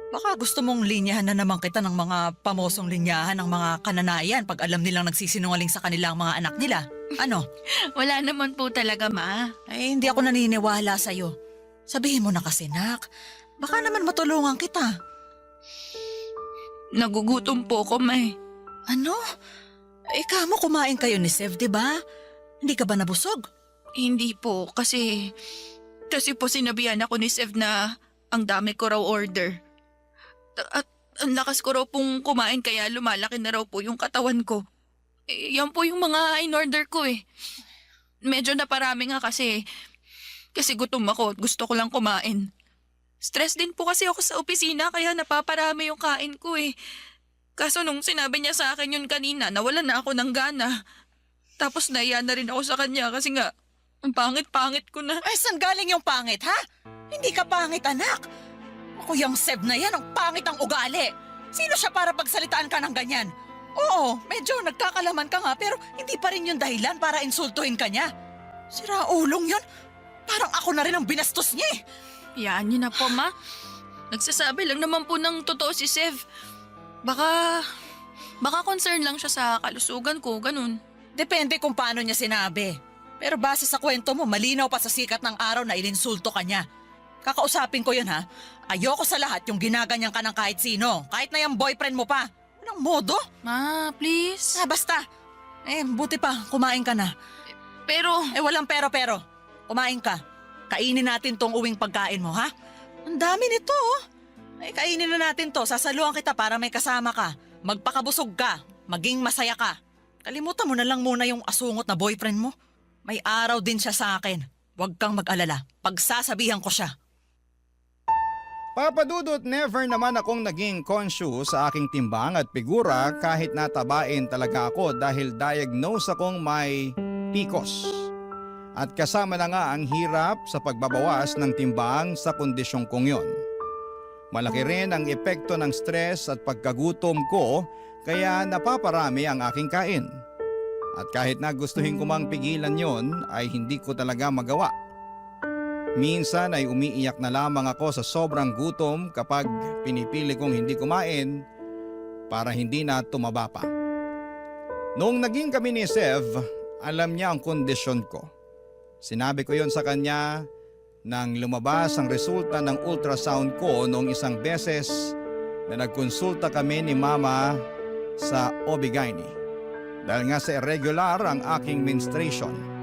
Baka gusto mong linyahan na naman kita ng mga pamosong linyahan ng mga kananayan pag alam nilang nagsisinungaling sa kanilang mga anak nila. Ano? Wala naman po talaga, ma. Hindi ako naniniwala sa'yo. Sabihin mo na kasi, nak. Baka naman matulungan kita. Nagugutom po ko, ma. Ano? Ikaw mo kumain kayo ni Sev, di ba? Hindi ka ba nabusog? Hindi po, kasi po sinabihan ako ni Sev na ang dami ko raw order. At ang lakas ko raw pong kumain kaya lumalaki na raw po yung katawan ko. Yan po yung mga in-order ko eh. Medyo naparami nga kasi gutom ako at gusto ko lang kumain. Stress din po kasi ako sa opisina kaya napaparami yung kain ko eh. Kaso nung sinabi niya sa akin yun kanina, nawalan na ako ng gana. Tapos naiya na rin ako sa kanya kasi nga, ang pangit-pangit ko na. Ay, saan galing yung pangit, ha? Hindi ka pangit, anak. Ako yung Sev na yan, ang pangit ang ugali. Sino siya para pagsalitaan ka ng ganyan? Oo, medyo nagkakalaman ka nga pero hindi pa rin yung dahilan para insultuhin ka niya. Siraulong yun. Parang ako na rin ang binastos niya eh. Yan yun na po, ma. Nagsasabi lang naman po ng totoo si Sev. Baka concern lang siya sa kalusugan ko, ganun. Depende kung paano niya sinabi. Pero base sa kwento mo, malinaw pa sa sikat ng araw na ininsulto ka niya. Kakausapin ko yun, ha? Ayoko sa lahat yung ginaganyan ka ng kahit sino. Kahit na yung boyfriend mo pa. Walang modo. Ma, please. Basta. Buti pa, kumain ka na. Pero... walang pero. Kumain ka. Kainin natin tong uwing pagkain mo, ha? Ang dami nito, oh. Kainin na natin to. Sasaluhan kita para may kasama ka. Magpakabusog ka. Maging masaya ka. Kalimutan mo na lang muna yung asungot na boyfriend mo. May araw din siya sa akin. Huwag kang mag-alala. Pagsasabihan ko siya. Papadudot, never naman akong naging conscious sa aking timbang at figura kahit natabain talaga ako dahil diagnose akong may PCOS. At kasama na nga ang hirap sa pagbabawas ng timbang sa kondisyong kong yon. Malaki rin ang epekto ng stress at pagkagutom ko kaya napaparami ang aking kain. At kahit na gustuhin ko mang pigilan yon ay hindi ko talaga magawa. Minsan ay umiiyak na lamang ako sa sobrang gutom kapag pinipili kong hindi kumain para hindi na tumaba pa. Noong naging kami ni Sev, alam niya ang kondisyon ko. Sinabi ko yon sa kanya nang lumabas ang resulta ng ultrasound ko noong isang beses na nagkonsulta kami ni Mama sa OB-GYN dahil nga sa irregular ang aking menstruation.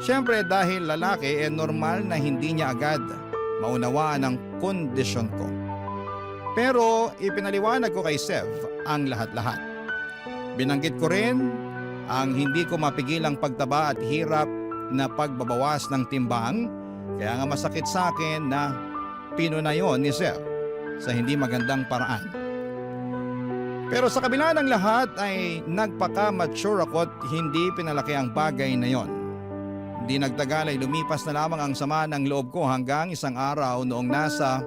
Siyempre dahil lalaki normal na hindi niya agad maunawaan ang kondisyon ko. Pero ipinaliwanag ko kay Sev ang lahat-lahat. Binanggit ko rin ang hindi ko mapigilang pagtaba at hirap na pagbabawas ng timbang, kaya nga masakit sa akin na pinunayon ni Sev sa hindi magandang paraan. Pero sa kabila ng lahat ay nagpaka-mature ako at hindi pinalaki ang bagay na yon. Hindi nagtagal ay lumipas na lamang ang sama ng loob ko hanggang isang araw noong nasa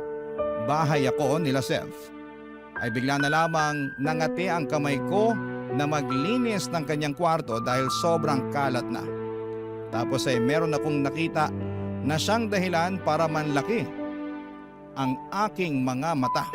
bahay ako nila Sev. Ay bigla na lamang nangati ang kamay ko na maglinis ng kanyang kwarto dahil sobrang kalat na. Tapos ay meron akong nakita na siyang dahilan para manlaki ang aking mga mata.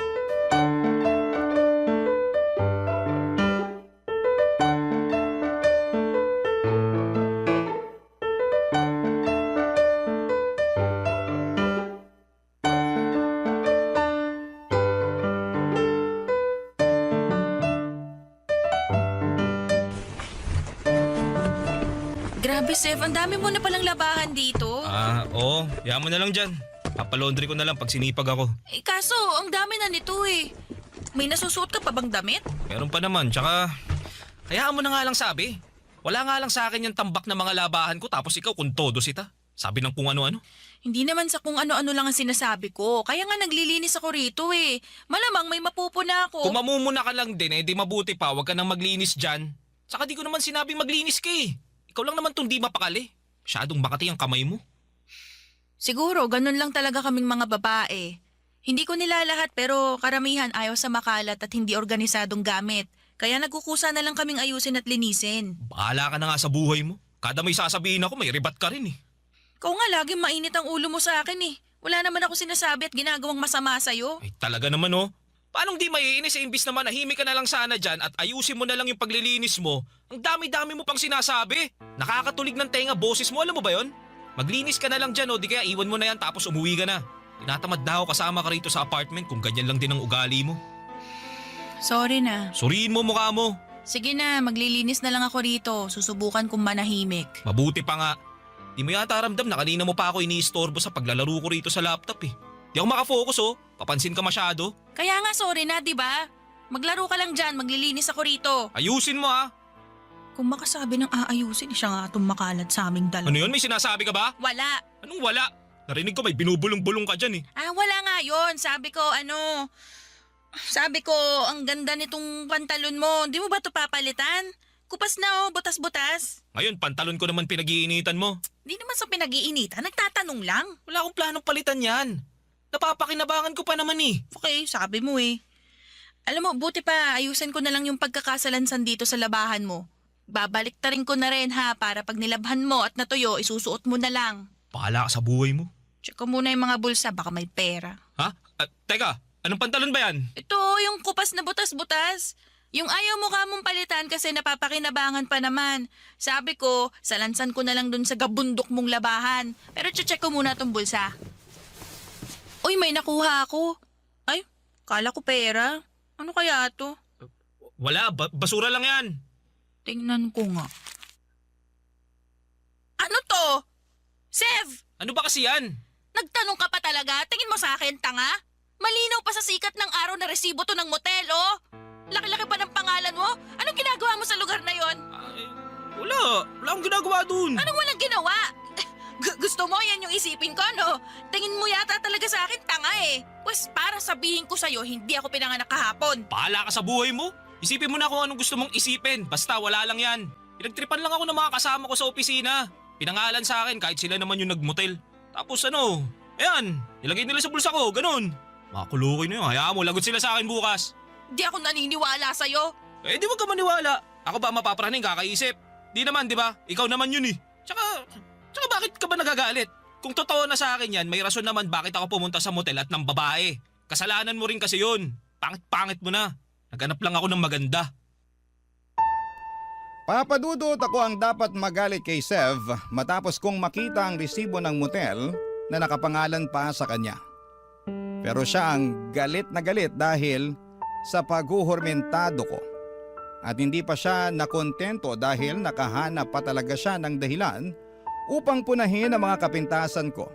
Grabe, Sev, ang dami mo na palang labahan dito. Oo. Yaman mo na lang dyan. Papalaundry ko na lang pag sinipag ako. Kaso, ang dami na nito eh. May nasusuot ka pa bang damit? Meron pa naman, tsaka hayaan mo na nga lang sabi. Wala nga lang sa akin yung tambak na mga labahan ko tapos ikaw kung todo sita. Sabi ng kung ano-ano. Hindi naman sa kung ano-ano lang ang sinasabi ko. Kaya nga naglilinis ako rito eh. Malamang may mapupuna ako. Kung mamumuna ka lang din di mabuti pa, wag ka nang maglinis dyan. Saka di ko naman sinabing maglinis ka eh. Ikaw lang naman tong di mapakali. Masyadong makati ang kamay mo. Siguro, ganun lang talaga kaming mga babae. Hindi ko nilalahat pero karamihan ayaw sa makalat at hindi organisadong gamit. Kaya nagkukusa na lang kaming ayusin at linisin. Bahala ka na nga sa buhay mo. Kada may sasabihin ako, may ribat ka rin eh. Ikaw nga laging mainit ang ulo mo sa akin eh. Wala naman ako sinasabi at ginagawang masama sa'yo. Ay talaga naman oh. Paanong di maiinis imbis na manahimik ka na lang sana dyan at ayusin mo na lang yung paglilinis mo? Ang dami-dami mo pang sinasabi. Nakakatulig ng tenga boses mo, alam mo ba yon? Maglinis ka na lang dyan di kaya iwan mo na yan tapos umuwi ka na. Tinatamad na ako kasama ka rito sa apartment kung ganyan lang din ang ugali mo. Sorry na. Suriin mo mukha mo. Sige na, maglilinis na lang ako rito. Susubukan kong manahimik. Mabuti pa nga. Di mo yata ramdam na kanina mo pa ako iniistorbo sa paglalaro ko rito sa laptop eh. Di ako makafocus Papansin ka masyado. Kaya nga sorry na, di ba? Maglaro ka lang dyan, maglilinis ako rito. Ayusin mo ha. Kung makasabi ng aayusin, siya nga itong makalat sa aming dalawa. Ano yun? May sinasabi ka ba? Wala. Anong wala? Narinig ko may binubulong-bulong ka dyan eh. Wala nga yun. Sabi ko, ang ganda nitong pantalon mo. Di mo ba ito papalitan? Kupas na butas-butas. Ngayon, pantalon ko naman pinag-iinitan mo. Di naman sa pinag-iinitan, nagtatanong lang. Wala akong planong palitan yan. Napapakinabangan ko pa naman eh. Okay, sabi mo eh. Alam mo, buti pa, ayusin ko na lang yung pagkakasalansan dito sa labahan mo. Babalik ta rin ko na rin ha, para pag nilabhan mo at natuyo, isusuot mo na lang. Bahala ka sa buhay mo. Check ko muna yung mga bulsa, baka may pera. Ha? Teka, anong pantalon ba yan? Ito, yung kupas na butas-butas. Yung ayaw mo ka mong palitan kasi napapakinabangan pa naman. Sabi ko, salansan ko na lang dun sa gabundok mong labahan. Pero check ko muna tong bulsa. Uy, may nakuha ako. Ay, kala ko pera. Ano kaya to? Wala, basura lang yan. Tingnan ko nga. Ano to? Sev! Ano ba kasi yan? Nagtanong ka pa talaga? Tingin mo sa akin, tanga? Malinaw pa sa sikat ng araw na resibo to ng motel, oh! Laki-laki pa ng pangalan mo? Anong ginagawa mo sa lugar na yon? Wala akong ginagawa dun. Anong walang ginawa? Gusto mo yan yung isipin ko, no? Tingin mo yata talaga sa akin, tanga eh. Tapos para sabihin ko sa'yo, hindi ako pinanganak kahapon. Bahala ka sa buhay mo. Isipin mo na kung anong gusto mong isipin. Basta wala lang yan. Pinagtripan lang ako ng mga kasama ko sa opisina. Pinangalan sa akin kahit sila naman yung nagmotel. Tapos ayan, nilagay nila sa bulsa ko, ganun. Makakulokoy na yun, hayaan mo, lagot sila sa akin bukas. Di ako naniniwala sa'yo. Eh di wag ka maniwala. Ako ba mapapraning kakaisip? Di naman, di ba? Ikaw naman yun eh. Tsaka bakit ka ba nagagalit? Kung totoo na sa akin yan, may rason naman bakit ako pumunta sa motel at ng babae. Kasalanan mo rin kasi yun. Pangit-pangit mo na. Naghanap lang ako ng maganda. Papadudot ako ang dapat magalit kay Sev matapos kong makita ang resibo ng motel na nakapangalan pa sa kanya. Pero siya ang galit na galit dahil sa paghuhormentado ko. At hindi pa siya nakontento dahil nakahanap pa talaga siya ng dahilan upang punahin ang mga kapintasan ko.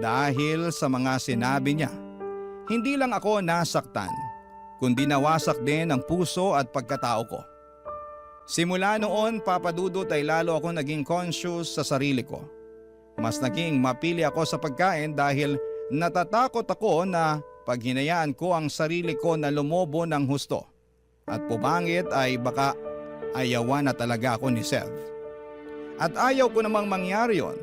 Dahil sa mga sinabi niya, hindi lang ako nasaktan, kundi nawasak din ang puso at pagkatao ko. Simula noon, Papadudot, ay lalo ako naging conscious sa sarili ko. Mas naging mapili ako sa pagkain dahil natatakot ako na pag hinayaan ko ang sarili ko na lumobo ng husto at pumangit ay baka ayawan na talaga ako ni Sev. At ayaw ko namang mangyari yon,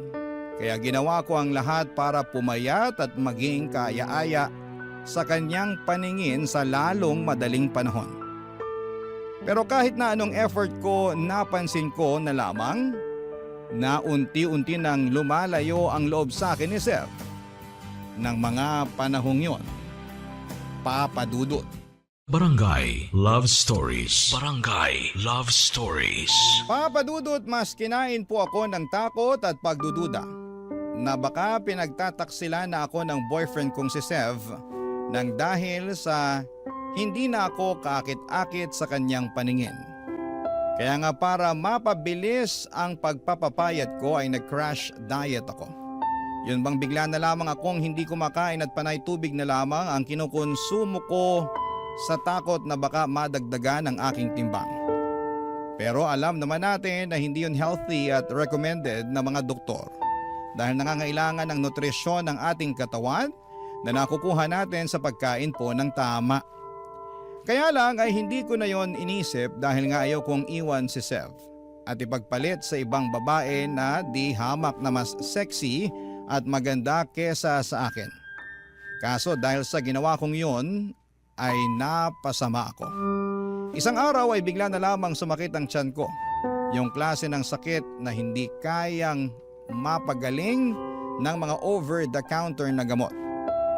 kaya ginawa ko ang lahat para pumayat at maging kaaya-aya sa kanyang paningin sa lalong madaling panahon. Pero kahit na anong effort ko, napansin ko na lamang na unti-unti nang lumalayo ang loob sa akin ni Sev. Ng mga panahong yon, Papadudot. Barangay Love Stories. Barangay Love Stories. Papadudot, mas kinain po ako ng takot at pagdududa na baka pinagtataksila na ako ng boyfriend kong si Sev nang dahil sa hindi na ako kaakit-akit sa kanyang paningin. Kaya nga para mapabilis ang pagpapapayat ko ay nag-crash diet ako. Yun bang bigla na lamang akong hindi kumakain at panay tubig na lamang ang kinukonsumo ko sa takot na baka madagdagan ang aking timbang. Pero alam naman natin na hindi yun healthy at recommended na mga doktor dahil nangangailangan ng nutrisyon ng ating katawan na nakukuha natin sa pagkain po ng tama. Kaya lang ay hindi ko na yon inisip dahil nga ayaw kong iwan si Sev at ipagpalit sa ibang babae na di hamak na mas sexy at maganda kesa sa akin. Kaso dahil sa ginawa kong yon ay napasama ako. Isang araw ay bigla na lamang sumakit ang tiyan ko. Yung klase ng sakit na hindi kayang mapagaling ng mga over-the-counter na gamot.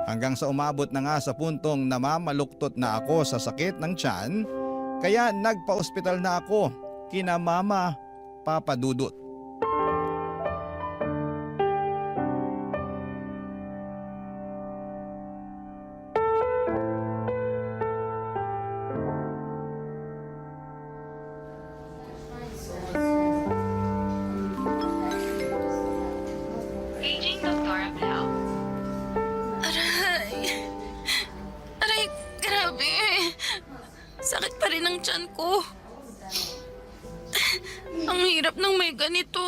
Hanggang sa umabot na nga sa puntong namamaluktot na ako sa sakit ng tiyan, kaya nagpa-ospital na ako kina Mama Papadudot. Sakit pa rin ang tiyan ko. Ang hirap ng may ganito.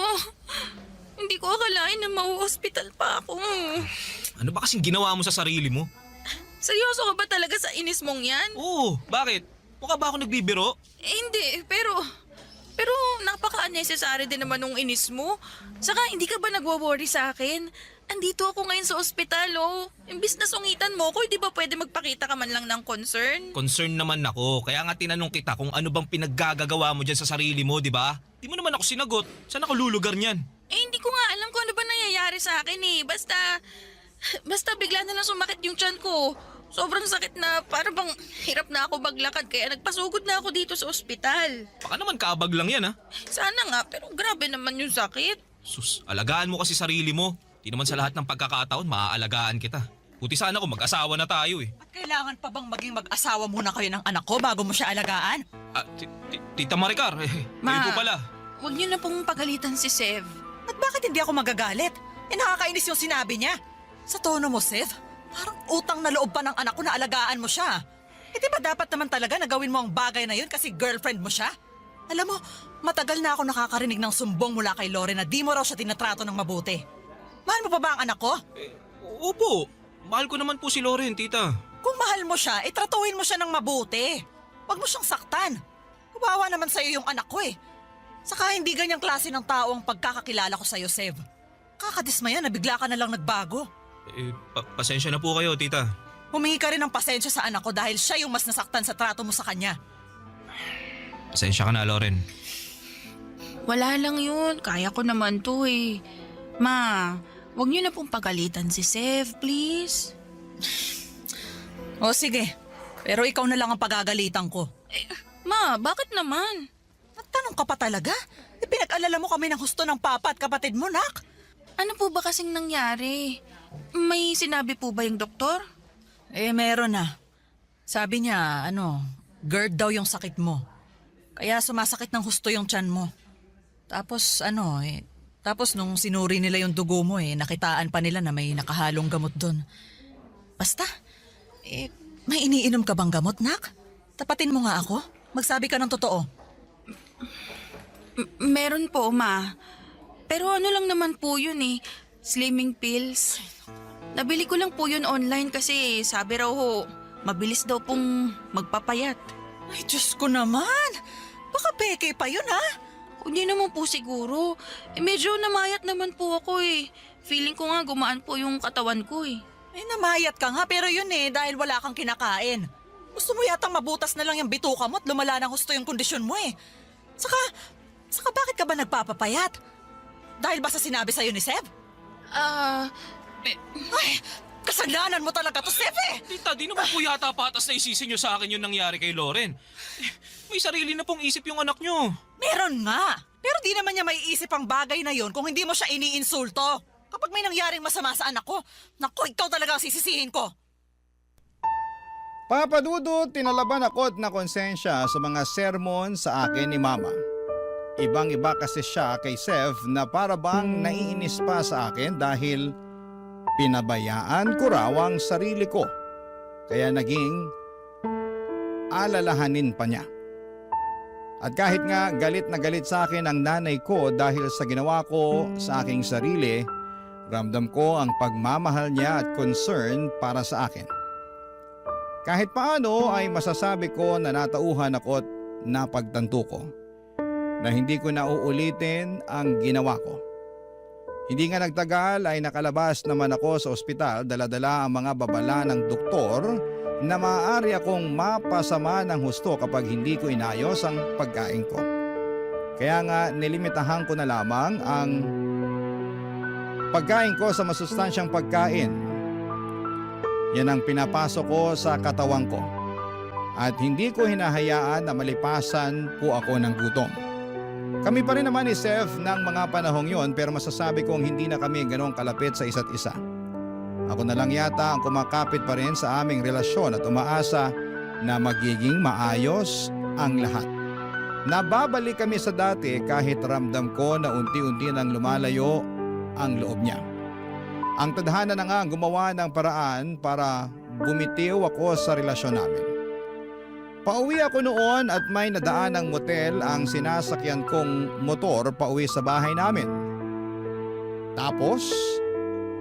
Hindi ko akalain na mau-hospital pa ako. Ano ba kasing ginawa mo sa sarili mo? Seryoso ka ba talaga sa inis mong yan? Oo, bakit? Mukha ba ako nagbibiro? Hindi, pero napaka-unnecessary din naman nung inis mo. Saka hindi ka ba nagwa-worry sa akin? Andito ako ngayon sa ospital, oh. Imbis na sungitan mo ko, di ba pwede magpakita ka man lang ng concern? Concern naman ako, kaya nga tinanong kita kung ano bang pinaggagawa mo dyan sa sarili mo, di ba? Di mo naman ako sinagot. Saan ako lulugar niyan? Eh, hindi ko nga alam kung ano ba nangyayari sa akin eh. Basta bigla na lang sumakit yung tiyan ko. Sobrang sakit na para bang hirap na ako maglakad kaya nagpasugod na ako dito sa ospital. Baka naman kaabag lang yan, ha? Sana nga, pero grabe naman yung sakit. Sus, alagaan mo kasi sarili mo. Di naman sa lahat ng pagkakataon, maaalagaan kita. Buti sana kung mag-asawa na tayo eh. At kailangan pa bang maging mag-asawa muna kayo ng anak ko bago mo siya alagaan? Tita Maricar, kayo po pala. Huwag niyo na pong pagalitan si Sev. At bakit hindi ako magagalit? Nakakainis yung sinabi niya. Sa tono mo, Sev, parang utang na loob pa ng anak ko na alagaan mo siya. Di ba dapat naman talaga na gawin mo ang bagay na yun kasi girlfriend mo siya? Alam mo, matagal na ako nakakarinig ng sumbong mula kay Lore na di mo raw siya tinatrato ng mabuti. Mahal mo pa ba ang anak ko? Opo. Mahal ko naman po si Loren, tita. Kung mahal mo siya, itratuhin mo siya ng mabuti. Huwag mo siyang saktan. Kawawa naman sa'yo yung anak ko eh. Saka hindi ganyang klase ng tao ang pagkakakilala ko sa'yo, Sev. Kakadismaya na bigla ka na lang nagbago. Pasensya na po kayo, tita. Humingi ka rin ng pasensya sa anak ko dahil siya yung mas nasaktan sa trato mo sa kanya. Pasensya ka na, Loren. Wala lang yun. Kaya ko naman to eh. Ma, wag niyo na pong pagalitan si Sev, please. O sige, pero ikaw na lang ang pagagalitan ko. Ma, bakit naman? Tanong ka pa talaga? Pinag-alala mo kami ng husto ng papa at kapatid mo, nak. Ano po ba kasing nangyari? May sinabi po ba yung doktor? Meron na. Sabi niya, GERD daw yung sakit mo. Kaya sumasakit ng husto yung tiyan mo. Tapos tapos nung sinuri nila yung dugo mo nakitaan pa nila na may nakahalong gamot doon. Basta, may iniinom ka bang gamot, nak? Tapatin mo nga ako. Magsabi ka ng totoo. Meron po, ma. Pero ano lang naman po yun slimming pills. Nabili ko lang po yun online kasi sabi raw mabilis daw pong magpapayat. Ay, Diyos ko naman. Baka peke pa yun, ha? Hindi naman po siguro. Medyo namayat naman po ako Feeling ko nga gumaan po yung katawan ko Namayat ka nga pero yun dahil wala kang kinakain. Gusto mo yatang mabutas na lang yung bituka mo at lumala ng husto yung kondisyon mo Saka bakit ka ba nagpapapayat? Dahil ba sa sinabi sa'yo ni Seb? Ay, kasalanan mo talaga to, Seb Tita, di naman po yata patas na isisi nyo sa akin yung nangyari kay Loren. May sarili na pong isip yung anak nyo. Meron nga. Pero di naman niya may isip ang bagay na yon kung hindi mo siya iniinsulto. Kapag may nangyaring masama sa anak ko, naku, ikaw talaga ang sisisihin ko. Papa Dudut, tinalaban ako na konsensya sa mga sermon sa akin ni Mama. Ibang-iba kasi siya kay Sev na para bang naiinis pa sa akin dahil pinabayaan ko raw ang sarili ko. Kaya naging alalahanin pa niya. At kahit nga galit na galit sa akin ang nanay ko dahil sa ginawa ko sa aking sarili, ramdam ko ang pagmamahal niya at concern para sa akin. Kahit paano ay masasabi ko na natauhan ako at napagtanto ko na hindi ko na uulitin ang ginawa ko. Hindi nga nagtagal ay nakalabas naman ako sa ospital, dala-dala ang mga babala ng doktor na maaari akong mapasama ng husto kapag hindi ko inayos ang pagkain ko. Kaya nga nilimitahan ko na lamang ang pagkain ko sa masustansyang pagkain. Yan ang pinapasok ko sa katawan ko. At hindi ko hinahayaan na malipasan po ako ng gutom. Kami pa rin naman ni Sev ng mga panahong yon pero masasabi kong hindi na kami ganong kalapit sa isa't isa. Ako na lang yata ang kumakapit pa rin sa aming relasyon at umaasa na magiging maayos ang lahat. Nababalik kami sa dati kahit ramdam ko na unti-unti nang lumalayo ang loob niya. Ang tadhana na nga gumawa ng paraan para bumitiw ako sa relasyon namin. Pauwi ako noon at may nadaan ng motel ang sinasakyan kong motor pauwi sa bahay namin. Tapos,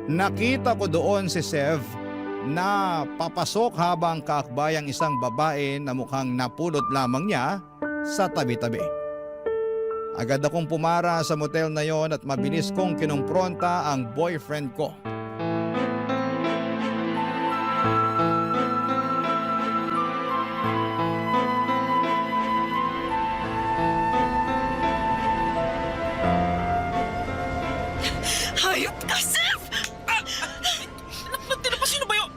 nakita ko doon si Sev na papasok habang kaakbay ang isang babae na mukhang napulot lamang niya sa tabi-tabi. Agad akong pumara sa motel na yon at mabilis kong kinumpronta ang boyfriend ko. Hayop ka, Sev! Sino ba yun?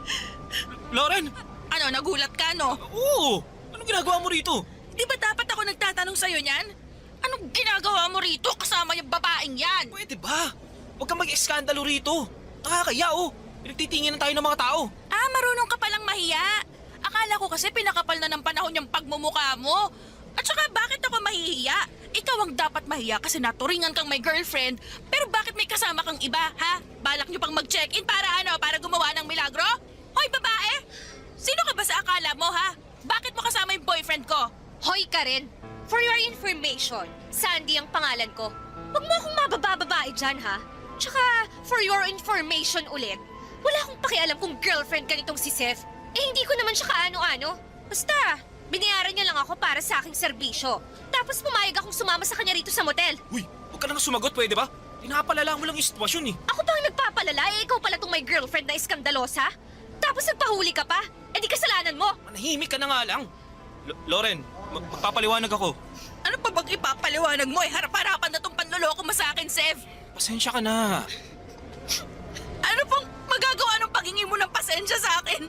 Loren? Ano, nagulat ka, no? Oo! Anong ginagawa mo rito? Di ba dapat ako nagtatanong sa'yo niyan? Anong ginagawa mo rito kasama yung babaeng yan? Pwede ba? Huwag kang mag-eskandalo rito. Nakakaya Pinagtitingin na tayo ng mga tao. Marunong ka palang mahiya. Akala ko kasi pinakapal na ng panahon yung pagmumukha mo. At saka bakit ako mahihiya? Ikaw ang dapat mahiya kasi naturingan kang may girlfriend. Pero bakit may kasama kang iba, ha? Balak nyo pang mag-check-in para ano? Para gumawa ng milagro? Hoy, babae! Sino ka ba sa akala mo, ha? Bakit mo kasama yung boyfriend ko? Hoy Karen, for your information, Sandy ang pangalan ko. Huwag mo akong mababa-babae dyan, ha? Tsaka, for your information ulit, Wala akong pakialam kung girlfriend ka nitong si Seth. Eh hindi ko naman siya kaano-ano. Basta, binayaran niya lang ako para sa aking serbisyo. Tapos pumayag akong sumama sa kanya rito sa motel. Uy, huwag ka nang sumagot, pwede ba? Pinapalala mo lang yung sitwasyon eh. Ako pa ang nagpapalala, ikaw pala tong may girlfriend na iskandalosa? Tapos nagpahuli ka pa? Eh di kasalanan mo! Manahimik ka na nga lang. Loren, magpapaliwanag ako. Ano pa bang ipapaliwanag mo? Harap-harapan na tong panloloko mo sa akin, Sev. Pasensya ka na. Ano pang magagawa ng paghingi mo ng pasensya sa akin?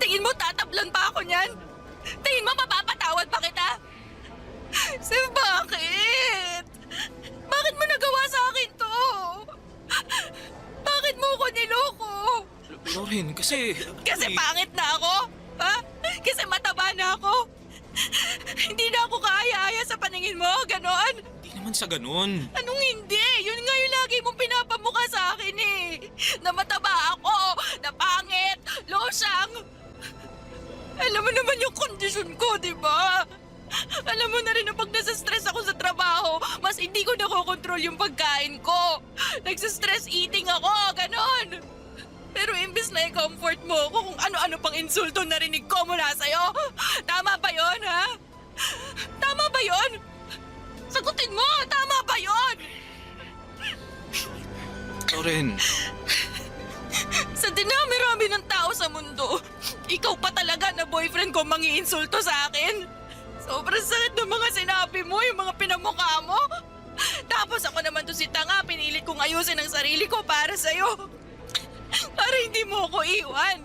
Tingin mo tatablan pa ako niyan? Tingin mo mapapatawad pa kita? Sev, bakit? Bakit mo nagawa sa akin to? Bakit mo ko niloko? Loren, kasi... Kasi pangit na ako? Ha? Kasi mataba na ako? Hindi na ako kaaya-aya sa paningin mo, ganon? Hindi naman sa ganun. Anong hindi? Yun nga yung lagi mong pinapamukha sa akin eh. Na mataba ako, na pangit, losyang. Alam mo naman yung kondisyon ko, di ba? Alam mo na rin na pag nasa-stress ako sa trabaho, mas hindi ko nakokontrol yung pagkain ko. Nagsa-stress eating ako, ganon. Pero imbis na i-comfort mo ako kung ano-ano pang insulto narinig ko mula sa'yo. Tama ba yun, ha? Tama ba yun? Sagutin mo, tama ba yun? Loren, Sa dinami-rami ng tao sa mundo, ikaw pa talaga na boyfriend ko mangi-insulto sa akin. Sobrang sakit ng mga sinabi mo, yung mga pinamukha mo. Tapos ako naman to si tanga, pinilit kong ayusin ang sarili ko para sa'yo. Para hindi mo ako iwan.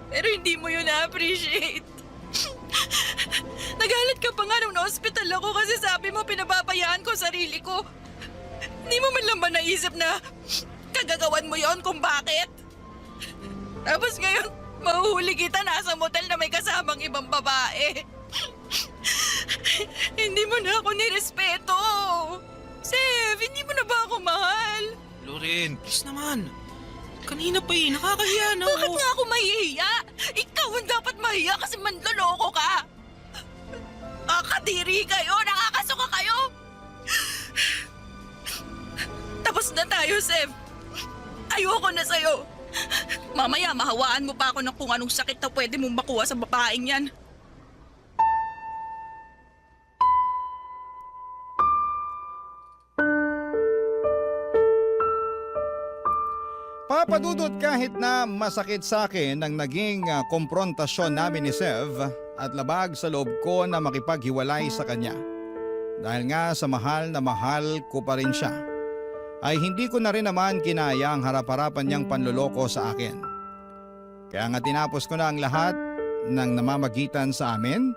Pero hindi mo yun na-appreciate. Nagalit ka pa nga nung na-hospital ako kasi sabi mo pinababayaan ko sarili ko. Hindi mo man lang ba naisip na kagagawan mo yon kung bakit? Tapos ngayon, mahuhuli kita nasa motel na may kasamang ibang babae. Hindi mo na ako nirespeto. Sev, hindi mo na ba ako mahal? Loren, please naman. Kanina pa nakakahiya na Bakit nga ako mahihiya? Ikaw ang dapat mahiya kasi manloloko ka. Nakakadiri kayo, nakakasuka kayo. Tapos na tayo, Sev. Ayoko na sa'yo. Mamaya mahawaan mo pa ako ng kung anong sakit na pwede mong makuha sa babaeng yan. Papadudot kahit na masakit sa akin ang naging komprontasyon namin ni Sev at labag sa loob ko na makipaghiwalay sa kanya. Dahil nga sa mahal na mahal ko pa rin siya, ay hindi ko na rin naman kinaya ang harap-harapan niyang panloloko sa akin. Kaya nga tinapos ko na ang lahat ng namamagitan sa amin,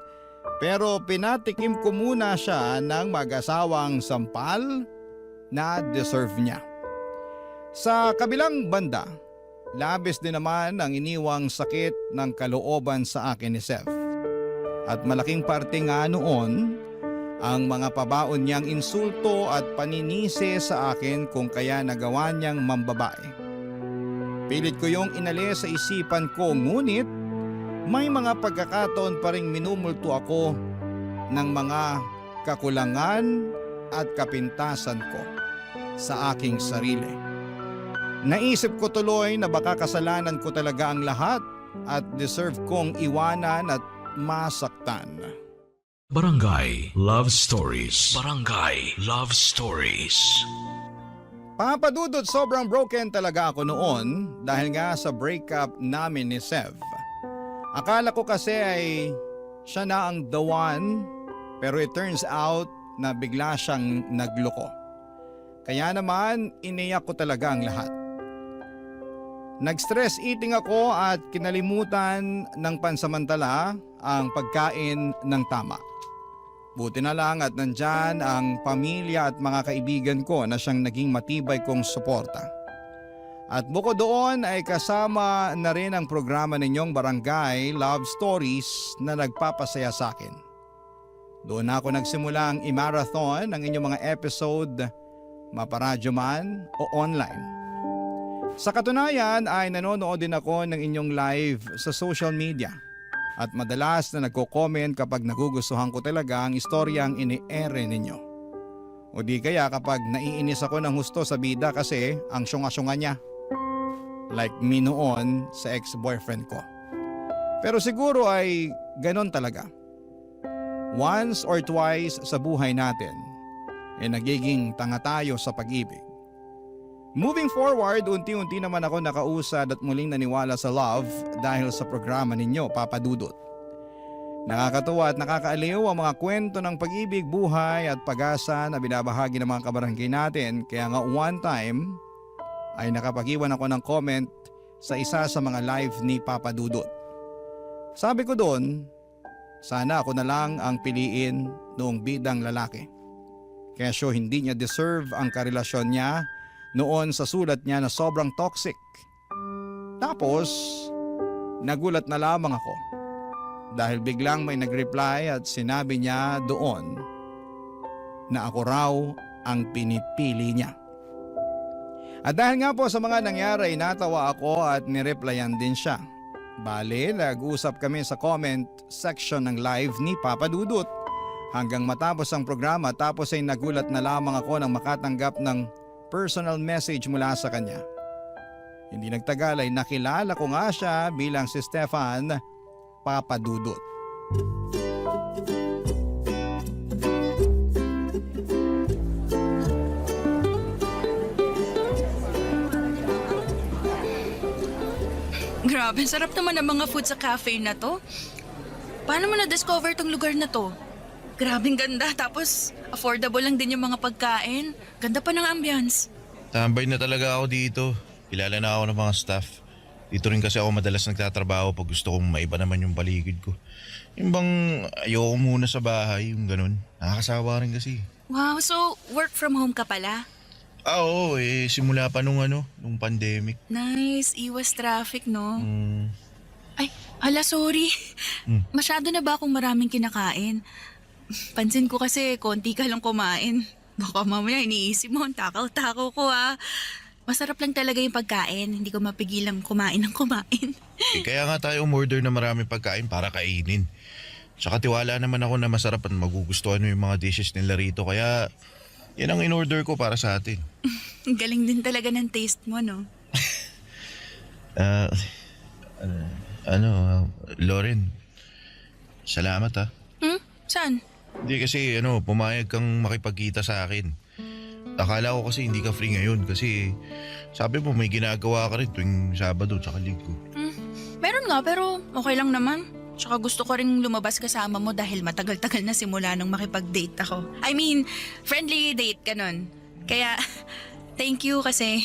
pero pinatikim ko muna siya ng mag-asawang sampal na deserve niya. Sa kabilang banda, labis din naman ang iniwang sakit ng kalooban sa akin ni Seth. At malaking parte nga noon ang mga pabaon niyang insulto at paninisi sa akin kung kaya nagawa niyang mambabae. Pilit ko yung inalis sa isipan ko, ngunit may mga pagkakataon pa ring minumulto ako ng mga kakulangan at kapintasan ko sa aking sarili. Naisip ko tuloy na baka kasalanan ko talaga ang lahat at deserve kong iwanan at masaktan. Barangay Love Stories. Barangay Love Stories. Papadudot, sobrang broken talaga ako noon dahil nga sa breakup namin ni Sev. Akala ko kasi ay siya na ang the one, pero it turns out na bigla siyang nagloko. Kaya naman iniyak ko talaga ang lahat. Nag-stress eating ako at kinalimutan ng pansamantala ang pagkain ng tama. Buti na lang at nandyan ang pamilya at mga kaibigan ko na siyang naging matibay kong suporta. At bukod doon ay kasama na rin ang programa ninyong Barangay Love Stories na nagpapasaya sa akin. Doon ako nagsimulang i-marathon ang inyong mga episode, maparadyo man o online. Sa katunayan ay nanonood din ako ng inyong live sa social media at madalas na nagko-comment kapag nagugustuhan ko talaga ang istoryang ini-ere ninyo. O di kaya kapag naiinis ako ng husto sa bida kasi ang syunga-syunga niya. Like me noon sa ex-boyfriend ko. Pero siguro ay ganon talaga. Once or twice sa buhay natin, nagiging tanga tayo sa pag-ibig. Moving forward, unti-unti naman ako nakausad at muling naniwala sa love dahil sa programa ninyo, Papa Dudut. Nakakatuwa at nakakaaliw ang mga kwento ng pag-ibig, buhay at pag-asa na binabahagi ng mga kabarangay natin. Kaya nga one time ay nakapag-iwan ako ng comment sa isa sa mga live ni Papa Dudut. Sabi ko doon, sana ako na lang ang piliin noong bidang lalaki. Kesyo hindi niya deserve ang karelasyon niya noon sa sulat niya na sobrang toxic. Tapos, nagulat na lamang ako dahil biglang may nag-reply at sinabi niya doon na ako raw ang pinipili niya. At dahil nga po sa mga nangyari, natawa ako at nireplyan din siya. Bale, nag-usap kami sa comment section ng live ni Papa Dudut hanggang matapos ang programa, tapos ay nagulat na lamang ako nang makatanggap ng personal message mula sa kanya. Hindi nagtagal ay nakilala ko nga siya bilang si Stefan Papa Dudut. Grabe, sarap naman ang mga food sa cafe na to. Paano mo na-discover tong lugar na to? Grabing ganda, tapos affordable lang din yung mga pagkain. Ganda pa ng ambience. Tambay na talaga ako dito. Kilala na ako ng mga staff. Dito rin kasi ako madalas nagtatrabaho pag gusto kong maiba naman yung paligid ko. Yung bang ayoko muna sa bahay, yung ganun. Nakakasawa rin kasi. Wow, so work from home ka pala? Oo, simula pa nung pandemic. Nice, iwas traffic, no? Ay, hala, sorry. Masyado na ba akong maraming kinakain? Pansin ko kasi konti ka lang kumain. Baka mamaya iniisip mo, ang takaw-takaw ko Masarap lang talaga yung pagkain. Hindi ko mapigilang kumain ng kumain. Kaya nga tayo umorder na maraming pagkain para kainin. Tsaka tiwala naman ako na masarap at magugustuhan mo yung mga dishes nila rito. Kaya yan ang in-order ko para sa atin. Galing din talaga ng taste mo, no? Lauren, salamat ha. Saan? Hindi kasi pumayag kang makipagkita sa akin. Akala ko kasi hindi ka free ngayon kasi sabi mo may ginagawa ka rin tuwing Sabado tsaka Linggo. Meron nga pero okay lang naman. Tsaka gusto ko rin lumabas kasama mo dahil matagal-tagal na simula nung makipag-date ako. I mean, friendly date ganun. Kaya thank you kasi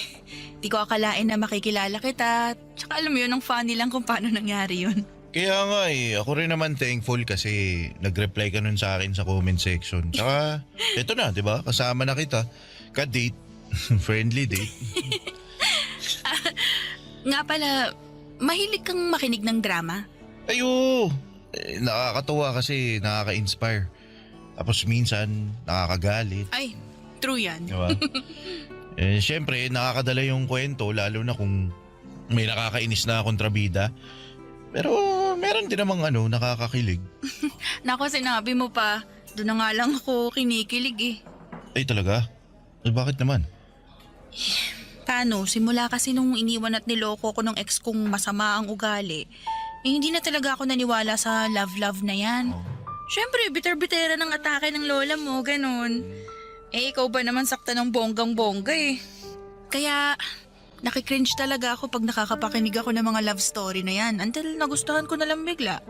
di ko akalain na makikilala kita. Tsaka alam mo yun, ang funny lang kung paano nangyari yun. Kaya nga ako rin naman thankful kasi nag-reply ka nun sa akin sa comment section. Tsaka eto na, di ba? Kasama na kita. Ka-date. Friendly date. Nga pala, mahilig kang makinig ng drama? Ayo, nakakatuwa kasi nakaka-inspire. Tapos minsan nakakagalit. Ay, true yan. Diba? Siyempre, nakakadala yung kwento lalo na kung may nakakainis na kontrabida. Pero meron din namang nakakakilig. Nako, sinabi mo pa. Doon na nga lang ako kinikilig Ay talaga? Bakit naman? Paano? Simula kasi nung iniwan at niloko ko ng ex kong masama ang ugali, hindi na talaga ako naniwala sa love-love na yan. Siyempre, bitter-bitera ng atake ng lola mo, ganun. Ikaw ba naman sakta ng bonggang-bongga Kaya, nakikringe talaga ako pag nakakapakinig ako ng mga love story na yan until nagustuhan ko na lang bigla.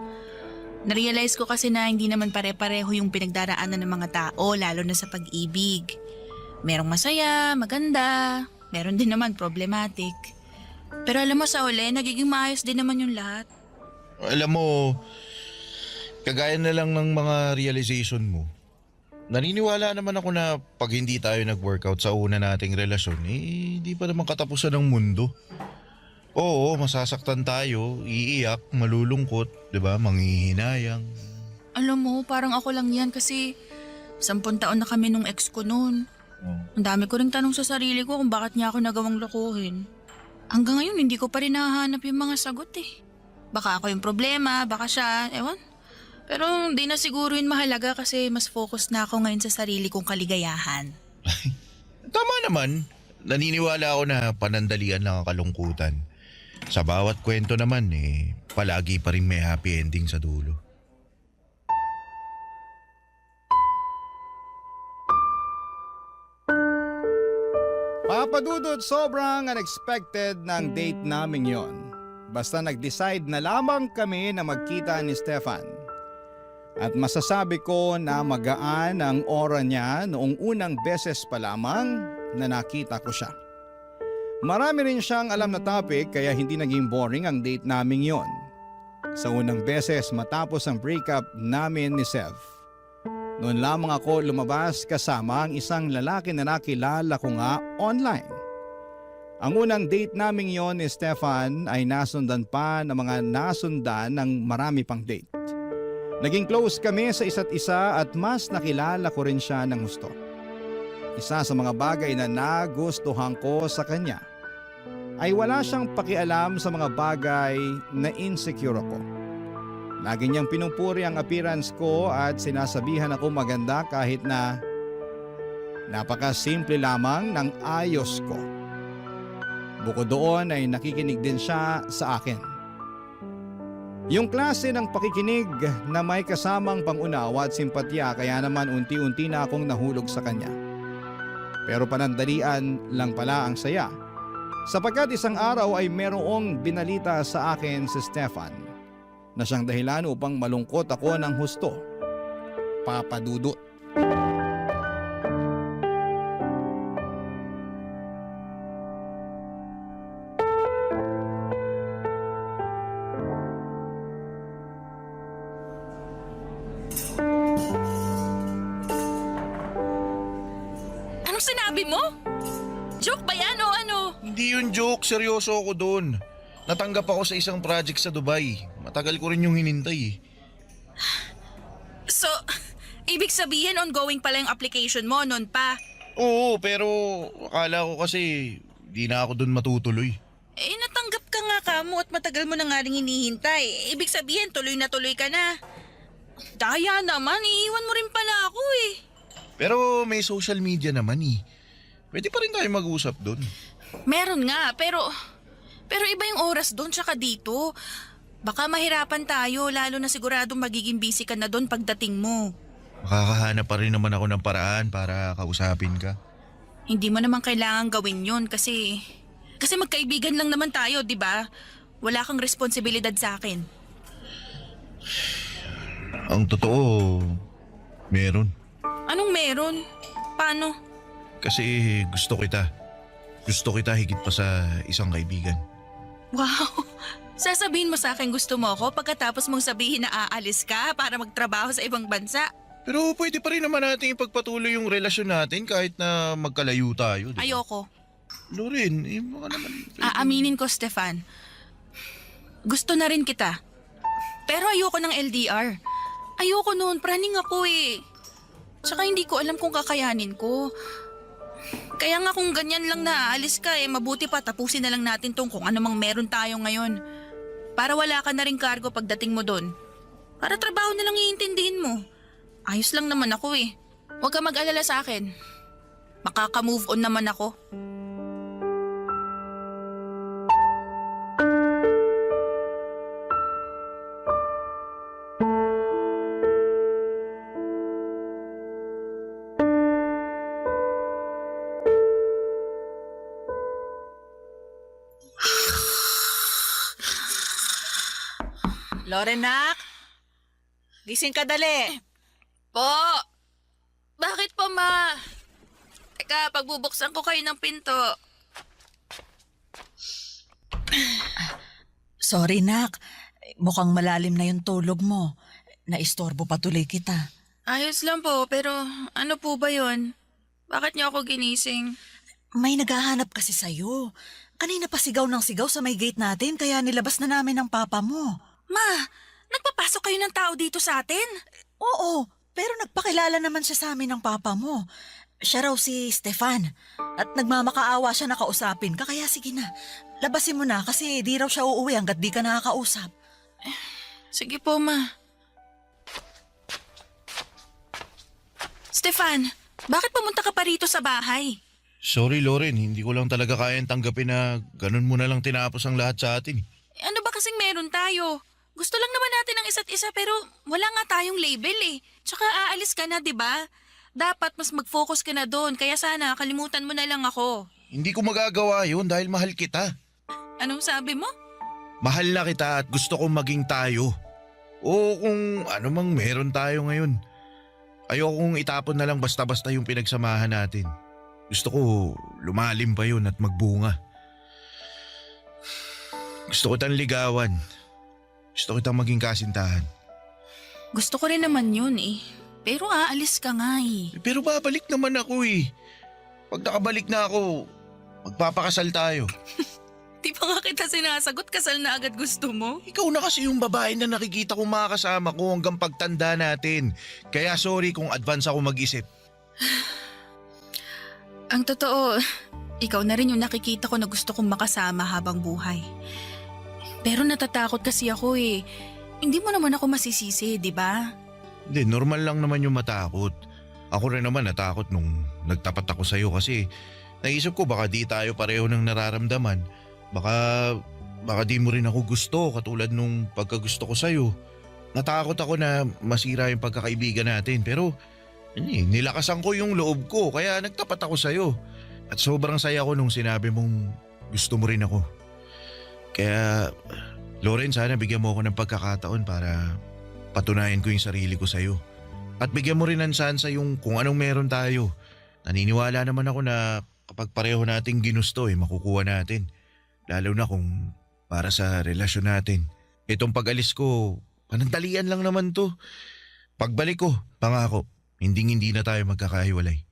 Narealize ko kasi na hindi naman pare-pareho yung pinagdaraanan ng mga tao, lalo na sa pag-ibig. Merong masaya, maganda, meron din naman problematic. Pero alam mo sa uli, nagiging maayos din naman yung lahat. Alam mo, kagaya na lang ng mga realization mo. Naniniwala naman ako na pag hindi tayo nag-workout sa una nating relasyon, hindi pa naman katapusan ng mundo. Oo, masasaktan tayo, iiyak, malulungkot, 'di ba? Manghihinayang. Alam mo, parang ako lang yan kasi 10 taon na kami nung ex ko noon. Ang dami ko ring tanong sa sarili ko kung bakit niya ako nagawang lokohin. Hanggang ngayon, hindi ko pa rin nahahanap yung mga sagot Baka ako yung problema, baka siya, ewan. Pero hindi na siguro yun mahalaga kasi mas focus na ako ngayon sa sarili kong kaligayahan. Tama naman. Naniniwala ako na panandalian lang ang kalungkutan. Sa bawat kwento naman palagi pa rin may happy ending sa dulo. Papadudod, sobrang unexpected ng date naming yon. Basta nag-decide na lamang kami na magkita ni Stefan. At masasabi ko na magaan ang aura niya noong unang beses pa lamang na nakita ko siya. Marami rin siyang alam na topic kaya hindi naging boring ang date naming yon. Sa unang beses matapos ang breakup namin ni Sev. Noon lamang ako lumabas kasama ang isang lalaki na nakilala ko nga online. Ang unang date naming yon ni Stefan ay nasundan pa ng mga nasundan ng marami pang date. Naging close kami sa isa't isa at mas nakilala ko rin siya ng gusto. Isa sa mga bagay na nagustuhan ko sa kanya ay wala siyang pakialam sa mga bagay na insecure ako. Lagi niyang pinupuri ang appearance ko at sinasabihan ako maganda kahit na napakasimple lamang ng ayos ko. Bukod doon ay nakikinig din siya sa akin. Yung klase ng pakikinig na may kasamang pangunawa at simpatya kaya naman unti-unti na akong nahulog sa kanya. Pero panandalian lang pala ang saya. Sapagkat isang araw ay merong binalita sa akin si Stefan na siyang dahilan upang malungkot ako ng husto. Papadudot. Anong sinabi mo? Joke ba yan o ano? Hindi yun joke, seryoso ako doon. Natanggap ako sa isang project sa Dubai. Matagal ko rin yung hinintay. So, ibig sabihin ongoing pala yung application mo noon pa? Oo, pero akala ko kasi di na ako doon matutuloy. Natanggap ka nga kamo at matagal mo na nga rin hinihintay. Ibig sabihin tuloy ka na. Daya naman, iiwan mo rin pala ako eh. Pero may social media naman Pwede pa rin tayo mag-usap doon. Meron nga, pero iba yung oras doon tsaka dito. Baka mahirapan tayo, lalo na siguradong magiging busy ka na doon pagdating mo. Makakahanap pa rin naman ako ng paraan para kausapin ka. Hindi mo naman kailangan gawin yun kasi magkaibigan lang naman tayo, di ba? Wala kang responsibilidad sa akin. Ang totoo, meron. Anong meron? Paano? Kasi gusto kita. Gusto kita higit pa sa isang kaibigan. Wow! Sasabihin mo sa akin gusto mo ako pagkatapos mong sabihin na aalis ka para magtrabaho sa ibang bansa. Pero pwede pa rin naman natin ipagpatuloy yung relasyon natin kahit na magkalayo tayo. Diba? Ayoko. Loren, baka naman... Aaminin ko, Stefan. Gusto na rin kita. Pero ayoko ng LDR. Ayoko noon, praning ako eh. Tsaka hindi ko alam kung kakayanin ko. Kaya nga kung ganyan lang na aalis ka mabuti pa tapusin na lang natin tong kung ano mang meron tayo ngayon. Para wala ka na rin kargo pagdating mo doon. Para trabaho na lang iintindihin mo. Ayos lang naman ako eh. Huwag ka mag-alala sa akin. Makaka-move on naman ako. Lorenak, gising ka dali. Po! Bakit po, ma? Teka, pagbubuksan ko kayo ng pinto. Sorry, nak. Mukhang malalim na yung tulog mo. Naistorbo pa tuloy kita. Ayos lang po, pero ano po ba yon? Bakit niyo ako ginising? May naghahanap kasi sa'yo. Kanina pa sigaw ng sigaw sa may gate natin kaya nilabas na namin ng papa mo. Ma, nagpapasok kayo ng tao dito sa atin? Oo, pero nagpakilala naman siya sa amin ng papa mo. Siya raw si Stefan. At nagmamakaawa siya na kausapin ka, kaya sige na. Labasin mo na kasi di raw siya uuwi hanggat di ka nakakausap. Sige po, ma. Stefan, bakit pumunta ka pa rito sa bahay? Sorry Loren, hindi ko lang talaga kayang tanggapin na ganun mo na lang tinapos ang lahat sa atin. Ano ba kasing meron tayo? Gusto lang naman natin ang isa't isa pero wala nga tayong label eh. Tsaka aalis ka na, di ba? Dapat mas mag-focus ka na doon, kaya sana kalimutan mo na lang ako. Hindi ko magagawa yun dahil mahal kita. Anong sabi mo? Mahal na kita at gusto kong maging tayo. O kung ano mang meron tayo ngayon. Ayokong itapon na lang basta-basta yung pinagsamahan natin. Gusto ko lumalim pa yun at magbunga. Gusto ko kitang ligawan. Gusto ko kitang maging kasintahan. Gusto ko rin naman yun eh. Pero aalis ka nga eh. Pero babalik naman ako eh. Pag nakabalik na ako, magpapakasal tayo. Di pa nga kita sinasagot, kasal na agad gusto mo? Ikaw na kasi yung babae na nakikita kong makakasama ko hanggang pagtanda natin. Kaya sorry kung advance ako mag-isip. Ang totoo, ikaw na rin yung nakikita ko na gusto kong makasama habang buhay. Pero natatakot kasi ako eh. Hindi mo naman ako masisisi, di ba? Hindi, normal lang naman yung matakot. Ako rin naman natakot nung nagtapat ako sa'yo kasi naisip ko baka di tayo pareho ng nararamdaman. Baka di mo rin ako gusto katulad nung pagkagusto ko sa'yo. Natakot ako na masira yung pagkakaibigan natin pero nilakasan ko yung loob ko kaya nagtapat ako sa'yo. At sobrang saya ko nung sinabi mong gusto mo rin ako. Kaya Loren, sana bigyan mo ako ng pagkakataon para patunayan ko yung sarili ko sa'yo. At bigyan mo rin ng sansa yung kung anong meron tayo. Naniniwala naman ako na kapag pareho nating ginusto makukuha natin. Lalo na kung para sa relasyon natin. Itong pag-alis ko, panandalian lang naman to. Pagbalik ko, pangako, hindi na tayo magkakahiwalay.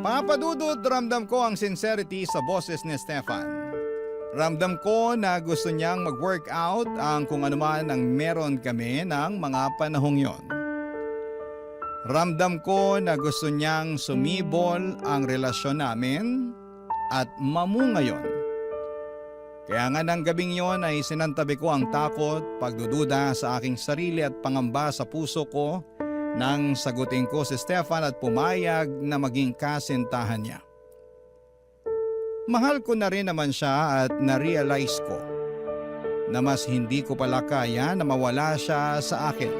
Papadudod, ramdam ko ang sincerity sa boses ni Stefan. Ramdam ko na gusto niyang mag-workout ang kung anuman ang meron kami ng mga panahong yon. Ramdam ko na gusto niyang sumibol ang relasyon namin at mamunga yon. Kaya nga ng gabing yon ay sinantabi ko ang takot, pagdududa sa aking sarili at pangamba sa puso ko nang sagutin ko si Stefan at pumayag na maging kasintahan niya. Mahal ko na rin naman siya at na-realize ko na mas hindi ko pala kaya na mawala siya sa akin.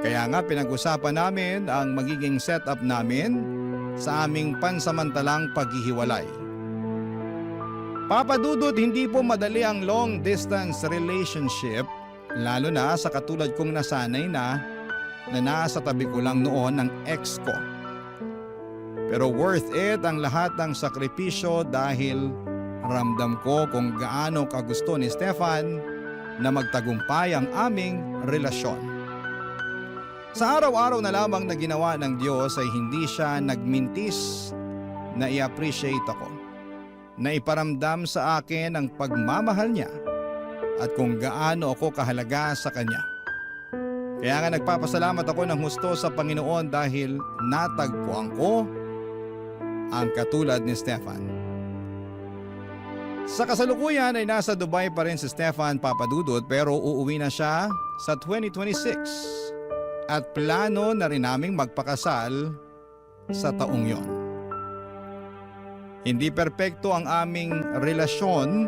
Kaya nga pinag-usapan namin ang magiging setup namin sa aming pansamantalang paghihiwalay. Papadudot, hindi po madali ang long distance relationship, lalo na sa katulad kong nasanay na nasa tabi ko lang noon ang ex ko. Pero worth it ang lahat ng sakripisyo dahil ramdam ko kung gaano kagusto ni Stefan na magtagumpay ang aming relasyon. Sa araw-araw na lamang na ginawa ng Diyos ay hindi siya nagmintis na i-appreciate ako, na iparamdam sa akin ang pagmamahal niya at kung gaano ako kahalaga sa Kanya. Kaya nga nagpapasalamat ako ng husto sa Panginoon dahil natagpuan ko ang katulad ni Stefan. Sa kasalukuyan ay nasa Dubai pa rin si Stefan, Papadudot, pero uuwi na siya sa 2026 at plano na rin naming magpakasal sa taong yon. Hindi perpekto ang aming relasyon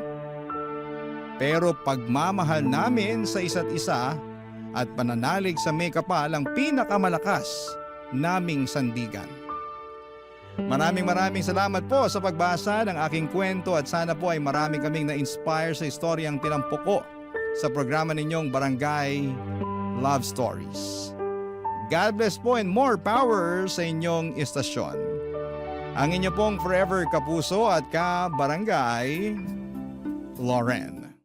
pero pagmamahal namin sa isa't isa at pananalig sa may kapal ang pinakamalakas naming sandigan. Maraming salamat po sa pagbasa ng aking kwento at sana po ay marami kaming na-inspire sa istoryang tinampok ko sa programa ninyong Barangay Love Stories. God bless po and more power sa inyong istasyon. Ang inyo pong forever kapuso at ka-barangay, Loren.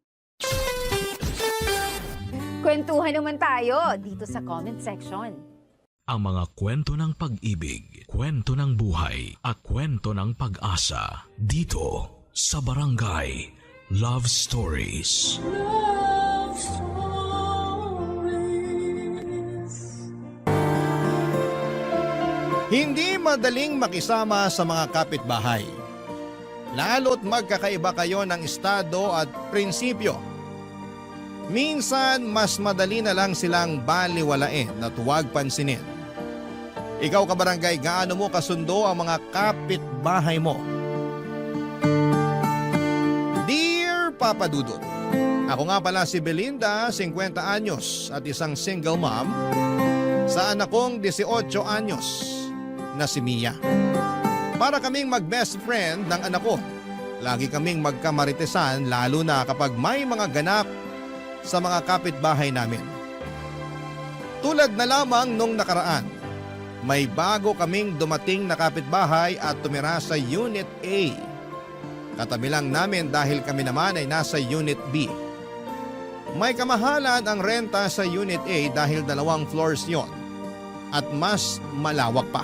Kwentuhan naman tayo dito sa comment section. Ang mga kwento ng pag-ibig, kwento ng buhay at kwento ng pag-asa dito sa Barangay Love Stories. Love Stories. Hindi madaling makisama sa mga kapitbahay. Lalo't magkakaiba kayo ng estado at prinsipyo. Minsan, mas madali na lang silang baliwalain at huwag pansinin. Ikaw kabarangay, gaano mo kasundo ang mga kapitbahay mo? Dear Papa Dudut, ako nga pala si Belinda, 50 anyos at isang single mom sa anak kong 18 anyos na si Mia. Para kaming mag-best friend ng anak ko. Lagi kaming magkamaritesan lalo na kapag may mga ganap sa mga kapitbahay namin. Tulad na lamang nung nakaraan, may bago kaming dumating na kapitbahay at tumira sa Unit A. Katabi lang namin dahil kami naman ay nasa Unit B. May kamahalan ang renta sa Unit A dahil 2 floors yon at mas malawak pa.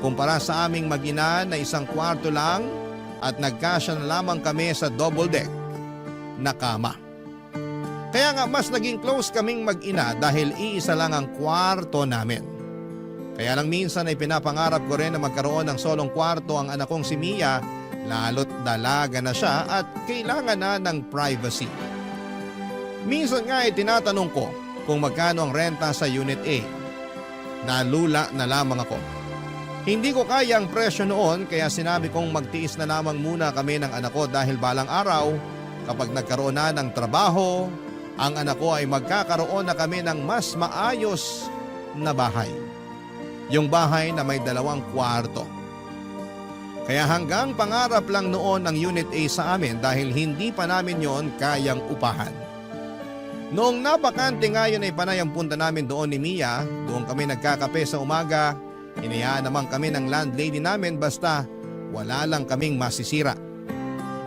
Kumpara sa aming mag-ina na 1 kwarto lang at nagkasya na lamang kami sa double deck na kama. Kaya nga mas naging close kaming mag-ina dahil iisa lang ang kwarto namin. Kaya lang minsan ay pinapangarap ko rin na magkaroon ng solong kwarto ang anak kong si Mia lalo't dalaga na siya at kailangan na ng privacy. Minsan nga ay tinatanong ko kung magkano ang renta sa Unit A. Nalula na lamang ako. Hindi ko kaya ang presyo noon kaya sinabi kong magtiis na lamang muna kami ng anak ko dahil balang araw kapag nagkaroon na ng trabaho, ang anak ko ay magkakaroon na kami ng mas maayos na bahay. Yung bahay na may 2 kwarto. Kaya hanggang pangarap lang noon ang Unit A sa amin dahil hindi pa namin yon kayang upahan. Noong napakante nga yun ay panay ang punta namin doon ni Mia, doon kami nagkakape sa umaga. Inayaan naman kami ng landlady namin basta wala lang kaming masisira.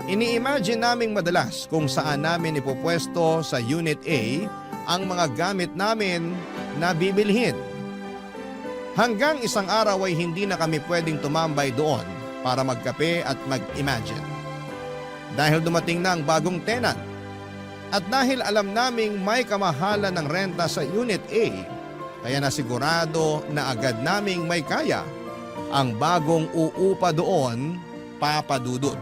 Ini-imagine naming madalas kung saan namin ipopwesto sa Unit A ang mga gamit namin na bibilhin. Hanggang isang araw ay hindi na kami pwedeng tumambay doon para magkape at mag-imagine. Dahil dumating na ang bagong tenant at dahil alam naming may kamahalan ng renta sa Unit A, kaya nasigurado na agad naming may kaya ang bagong uupa doon, Papa Dudut.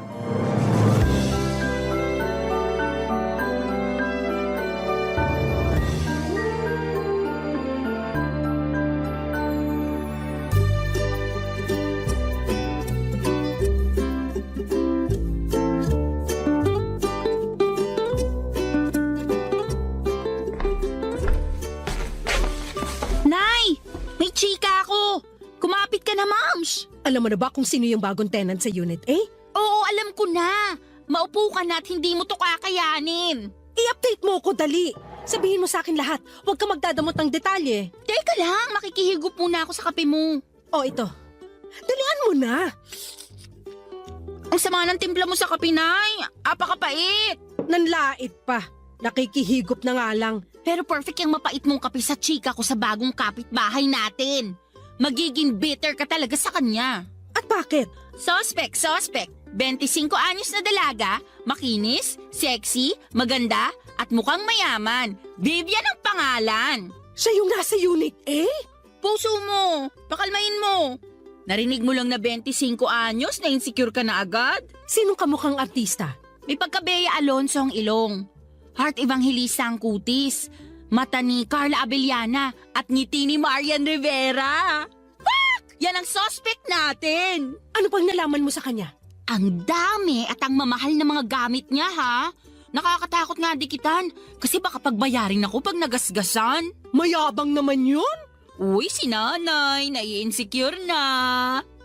Alam mo na ba kung sino yung bagong tenant sa Unit A? Oo, alam ko na. Maupo ka na at hindi mo to kakayanin. I-update mo ko dali. Sabihin mo sa akin lahat. Huwag ka magdadamot ng detalye. Teka lang, makikihigop muna ako sa kape mo. O ito. Dalian mo na. Ang sama ng timpla mo sa kape, Nay. Apakapait. Nanlait pa. Nakikihigop na nga lang. Pero perfect yung mapait mong kape sa chika ko sa bagong kapitbahay natin. Magiging bitter ka talaga sa kanya. At bakit? Suspect. 25 anyos na dalaga, makinis, sexy, maganda, at mukhang mayaman. Vivian ang pangalan. Siya yung nasa Unit A? Puso mo, pakalmain mo. Narinig mo lang na 25 anyos na insecure ka na agad? Sinong kamukhang artista? May pagka-Bea Alonso ang ilong. Heart Evangelista ang kutis. Mata ni Carla Abellana at ngiti ni Marian Rivera. Yan ang suspect natin. Ano pang nalaman mo sa kanya? Ang dami at ang mamahal na mga gamit niya, ha? Nakakatakot nga dikitan kasi baka pagbayarin ako pag nagasgasan. Mayabang naman yun. Uy, si nanay, nai-insecure na.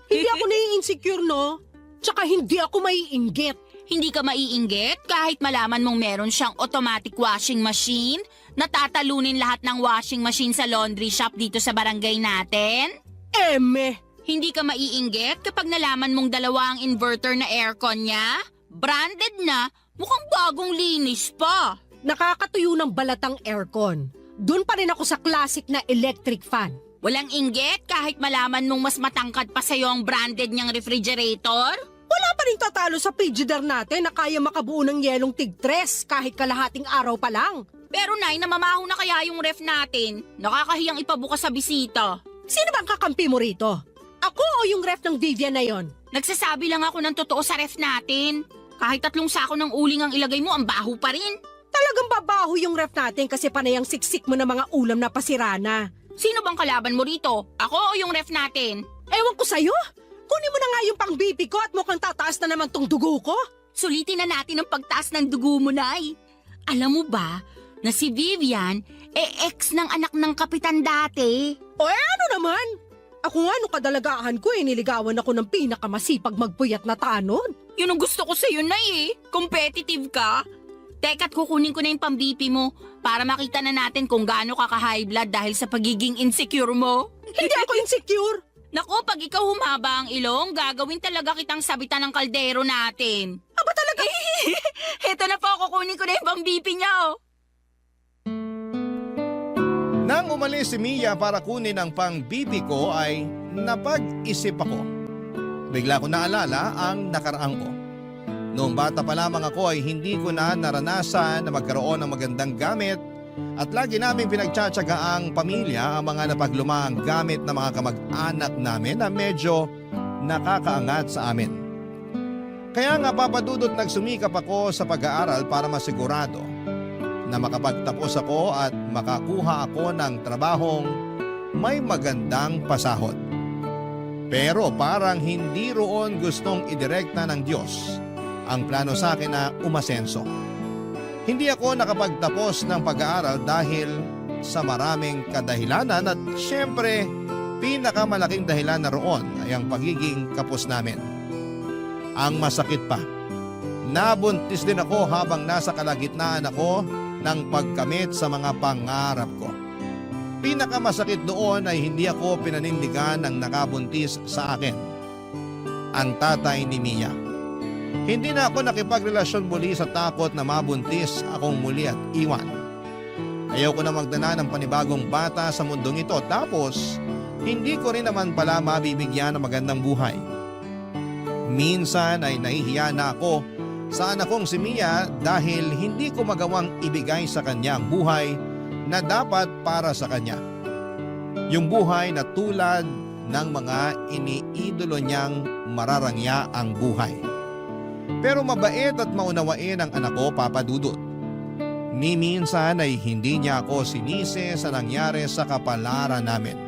Hindi ako nai-insecure, no? Tsaka hindi ako maiinggit. Hindi ka maiinggit kahit malaman mong meron siyang automatic washing machine na tatalunin lahat ng washing machine sa laundry shop dito sa barangay natin? Eme! Hindi ka maiinggit kapag nalaman mong 2 ang inverter na aircon niya? Branded na, mukhang bagong linis pa. Nakakatuyo ng balatang aircon. Doon pa rin ako sa classic na electric fan. Walang inggit kahit malaman mong mas matangkad pa sa'yo ang branded niyang refrigerator? Wala pa rin tatalo sa Frigidaire natin na kaya makabuo ng yelong tig-3 kahit kalahating araw pa lang. Pero Nay, namamaho na kaya yung ref natin? Nakakahiyang ipabukas sa bisita. Sino bang kakampi mo rito? Ako o yung ref ng Vivian na yon? Nagsasabi lang ako ng totoo sa ref natin. Kahit 3 sako ng uling ang ilagay mo, ang baho pa rin. Talagang babaho yung ref natin kasi panayang siksik mo na mga ulam na pasirana. Sino bang kalaban mo rito? Ako o yung ref natin? Ewan ko sa'yo. Kunin mo na nga yung pang-BP ko at mukhang tataas na naman tong dugo ko. Sulitin na natin ang pagtaas ng dugo mo, Nay. Alam mo ba na si Vivian, ex ng anak ng kapitan dati? O ano naman? Ako nga nung kadalagahan ko niligawan ako ng pinakamasipag magpuyat na tanod. Yun ang gusto ko sa'yo, Nay. Competitive ka. Teka't kukunin ko na yung pang-BP mo para makita na natin kung gaano ka ka-high blood dahil sa pagiging insecure mo. Hindi ako insecure. Naku, pag ikaw humaba ang ilong, gagawin talaga kitang sabitan ng kaldero natin. Aba talaga? Heto na po, kukunin ko na yung pang-BP niya. Nang umalis si Mia para kunin ang pang-BP ko ay napag-isip ako. Bigla ko naalala ang nakaraang ko. Noong bata pa lamang ako ay hindi ko na naranasan na magkaroon ng magandang gamit at lagi naming pinagtsatsaga ang pamilya ang mga napaglumaang gamit ng mga kamag-anak namin na medyo nakakaangat sa amin. Kaya nga papadudot nagsumikap ako sa pag-aaral para masigurado na makapagtapos ako at makakuha ako ng trabahong may magandang pasahod. Pero parang hindi roon gustong idirekta ng Diyos ang plano sa akin na umasenso. Hindi ako nakapagtapos ng pag-aaral dahil sa maraming kadahilanan at syempre pinakamalaking dahilan na roon ay ang pagiging kapos namin. Ang masakit pa, nabuntis din ako habang nasa kalagitnaan ako ng pagkamit sa mga pangarap ko. Pinakamasakit doon ay hindi ako pinanindigan ng nakabuntis sa akin, ang tatay ni Mia. Hindi na ako nakipagrelasyon muli sa takot na mabuntis akong muli at iwan. Ayaw ko na magdala ng panibagong bata sa mundong ito tapos hindi ko rin naman pala mabibigyan ng magandang buhay. Minsan ay nahihiya na ako sa anak kong si Mia dahil hindi ko magawang ibigay sa kanya ang buhay na dapat para sa kanya. Yung buhay na tulad ng mga iniidolo niyang mararangya ang buhay. Pero mabait at maunawain ang anak ko, Papa Dudut. Ni minsan ay hindi niya ako sinisi sa nangyari sa kapalaran namin.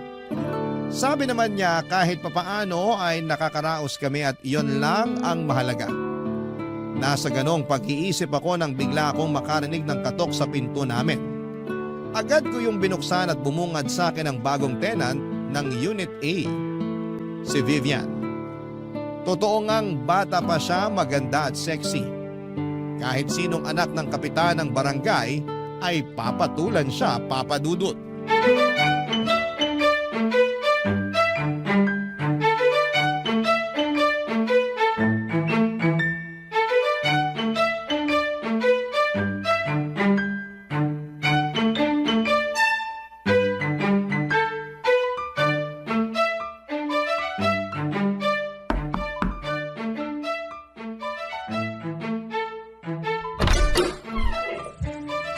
Sabi naman niya kahit papaano ay nakakaraos kami at iyon lang ang mahalaga. Nasa ganong pag-iisip ako nang bigla akong makarinig ng katok sa pinto namin. Agad ko yung binuksan at bumungad sa akin ang bagong tenant ng Unit A, si Vivian. Totoo ngang bata pa siya, maganda at sexy. Kahit sinong anak ng kapitan ng barangay ay papatulan siya, Papa Dudut.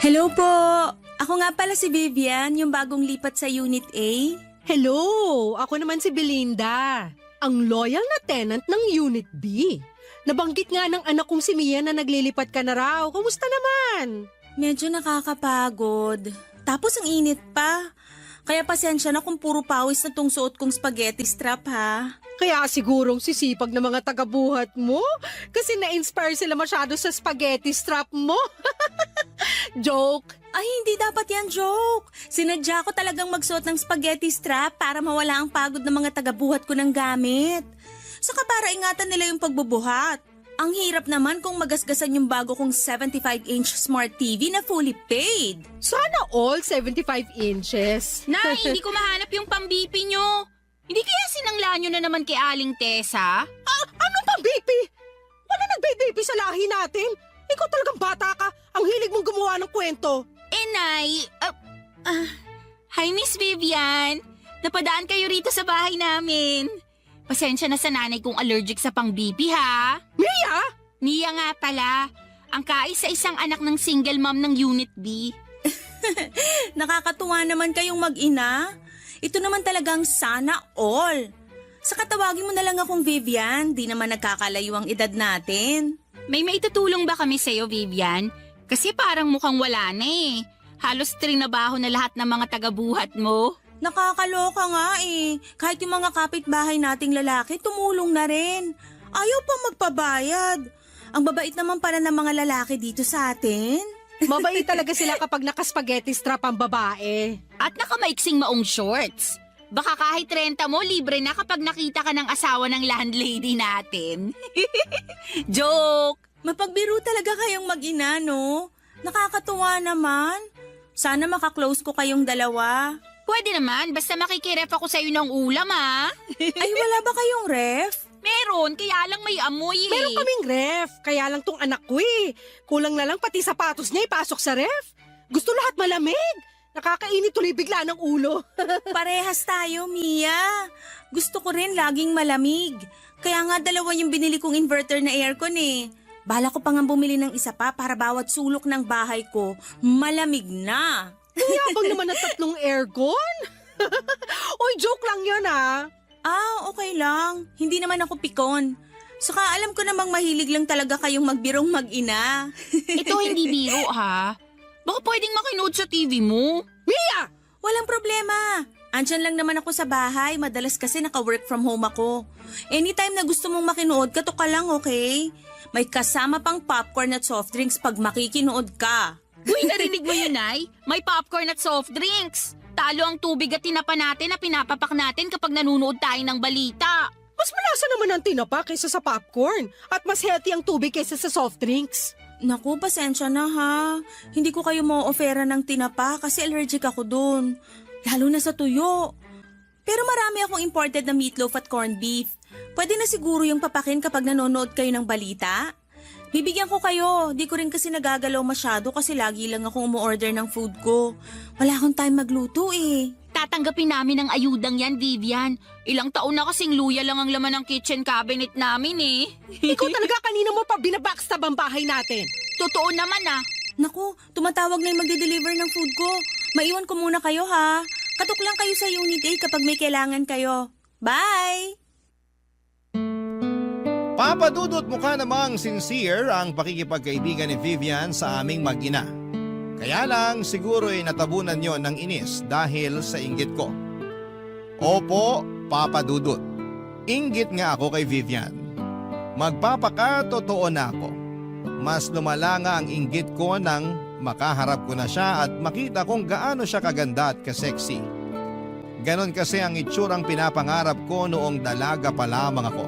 Hello po! Ako nga pala si Vivian, yung bagong lipat sa Unit A. Hello! Ako naman si Belinda, ang loyal na tenant ng Unit B. Nabanggit nga ng anak kong si Mia na naglilipat ka na raw. Kumusta naman? Medyo nakakapagod. Tapos ang init pa. Kaya pasensya na kung puro pawis na tong suot kong spaghetti strap ha. Kaya sigurong sisipag ng mga tagabuhat mo kasi na-inspire sila masyado sa spaghetti strap mo. Joke. Ay, hindi dapat yan joke. Sinadya ko talagang magsuot ng spaghetti strap para mawala ang pagod ng mga tagabuhat ko ng gamit. Saka para ingatan nila yung pagbubuhat. Ang hirap naman kung magasgasan yung bago kong 75-inch smart TV na fully paid. Sana all 75 inches. Nay, hindi ko mahanap yung pang-BP nyo. Hindi kaya sinangla nyo na naman kay Aling Tessa? Anong pang-BP? Wala nag-BP sa lahi natin. Ikaw talagang bata ka. Ang hilig mong gumawa ng kwento. Nay, hi Miss Vivian. Napadaan kayo rito sa bahay namin. Pasensya na sa nanay kong allergic sa pang-BP ha. Mia? Mia nga pala. Ang kaisa-isang anak ng single mom ng Unit B. Nakakatuwa naman kayong mag-ina. Ito naman talagang sana all. Saka tawagin mo na lang akong Vivian. Di naman nagkakalayo ang edad natin. May maitutulong ba kami sa'yo, Vivian? Kasi parang mukhang wala na eh. Halos trinabaho na lahat ng mga taga-buhat mo. Nakakaloka nga eh. Kahit yung mga kapitbahay nating lalaki, tumulong na rin. Ayaw pa magpabayad. Ang babait naman pala ng mga lalaki dito sa atin. Mabait talaga sila kapag naka-spaghetti strap ang babae. At nakamaiksing maong shorts. Baka kahit renta mo, libre na kapag nakita ka ng asawa ng landlady natin. Joke! Mapagbiro talaga kayong mag-ina, no? Nakakatuwa naman. Sana makaklose ko kayong dalawa. Pwede naman, basta makikiref ako sa'yo ng ulam, ha? Ay, wala ba kayong ref? Meron, kaya lang may amoy eh. Meron kaming ref, kaya lang tong anak ko eh. Kulang na lang pati sapatos niya ipasok sa ref. Gusto lahat malamig. Nakakainit tuloy bigla ng ulo. Parehas tayo, Mia. Gusto ko rin laging malamig. Kaya nga dalawa yung binili kong inverter na aircon eh. Bala ko pa nga bumili ng isa pa para bawat sulok ng bahay ko, malamig na. Ang yabang naman ng 3 aircon. Oy, joke lang yun ah. Okay lang. Hindi naman ako pikon. Saka alam ko namang mahilig lang talaga kayong magbirong mag-ina. Ito hindi biro, ha? Baka pwedeng makinood sa TV mo. Mia! Walang problema. Andyan lang naman ako sa bahay. Madalas kasi naka-work from home ako. Anytime na gusto mong makinood, kato ka lang, okay? May kasama pang popcorn at soft drinks pag makikinood ka. Uy, narinig mo yun, Nay? May popcorn at soft drinks. Talo ang tubig at tinapa natin na pinapapak natin kapag nanonood tayo ng balita. Mas malasa naman ang tinapa kaysa sa popcorn. At mas healthy ang tubig kaysa sa soft drinks. Naku, pasensya na ha. Hindi ko kayo ma-offera ng tinapa kasi allergic ako dun. Lalo na sa tuyo. Pero marami akong imported na meatloaf at corned beef. Pwede na siguro yung papakin kapag nanonood kayo ng balita? Bibigyan ko kayo. Di ko rin kasi nagagalaw masyado kasi lagi lang akong umu-order ng food ko. Wala akong time magluto eh. Tatanggapin namin ang ayudang yan, Vivian. Ilang taon na kasing luya lang ang laman ng kitchen cabinet namin eh. Ikaw talaga kanina mo pa binabackstab ang bahay natin. Totoo naman ah. Naku, tumatawag na yung magde-deliver ng food ko. Maiwan ko muna kayo ha. Katok lang kayo sa Unit A kapag may kailangan kayo. Bye! Papa Dudut, mukha namang sincere ang pakikipagkaibigan ni Vivian sa aming mag-ina. Kaya lang siguro ay natabunan yon ng inis dahil sa inggit ko. Opo, Papa Dudut. Inggit nga ako kay Vivian. Magpapakatotoo na ako. Mas lumala nga ang inggit ko nang makaharap ko na siya at makita kung gaano siya kaganda at kasexy. Ganon kasi ang itsurang pinapangarap ko noong dalaga pa lamang ako.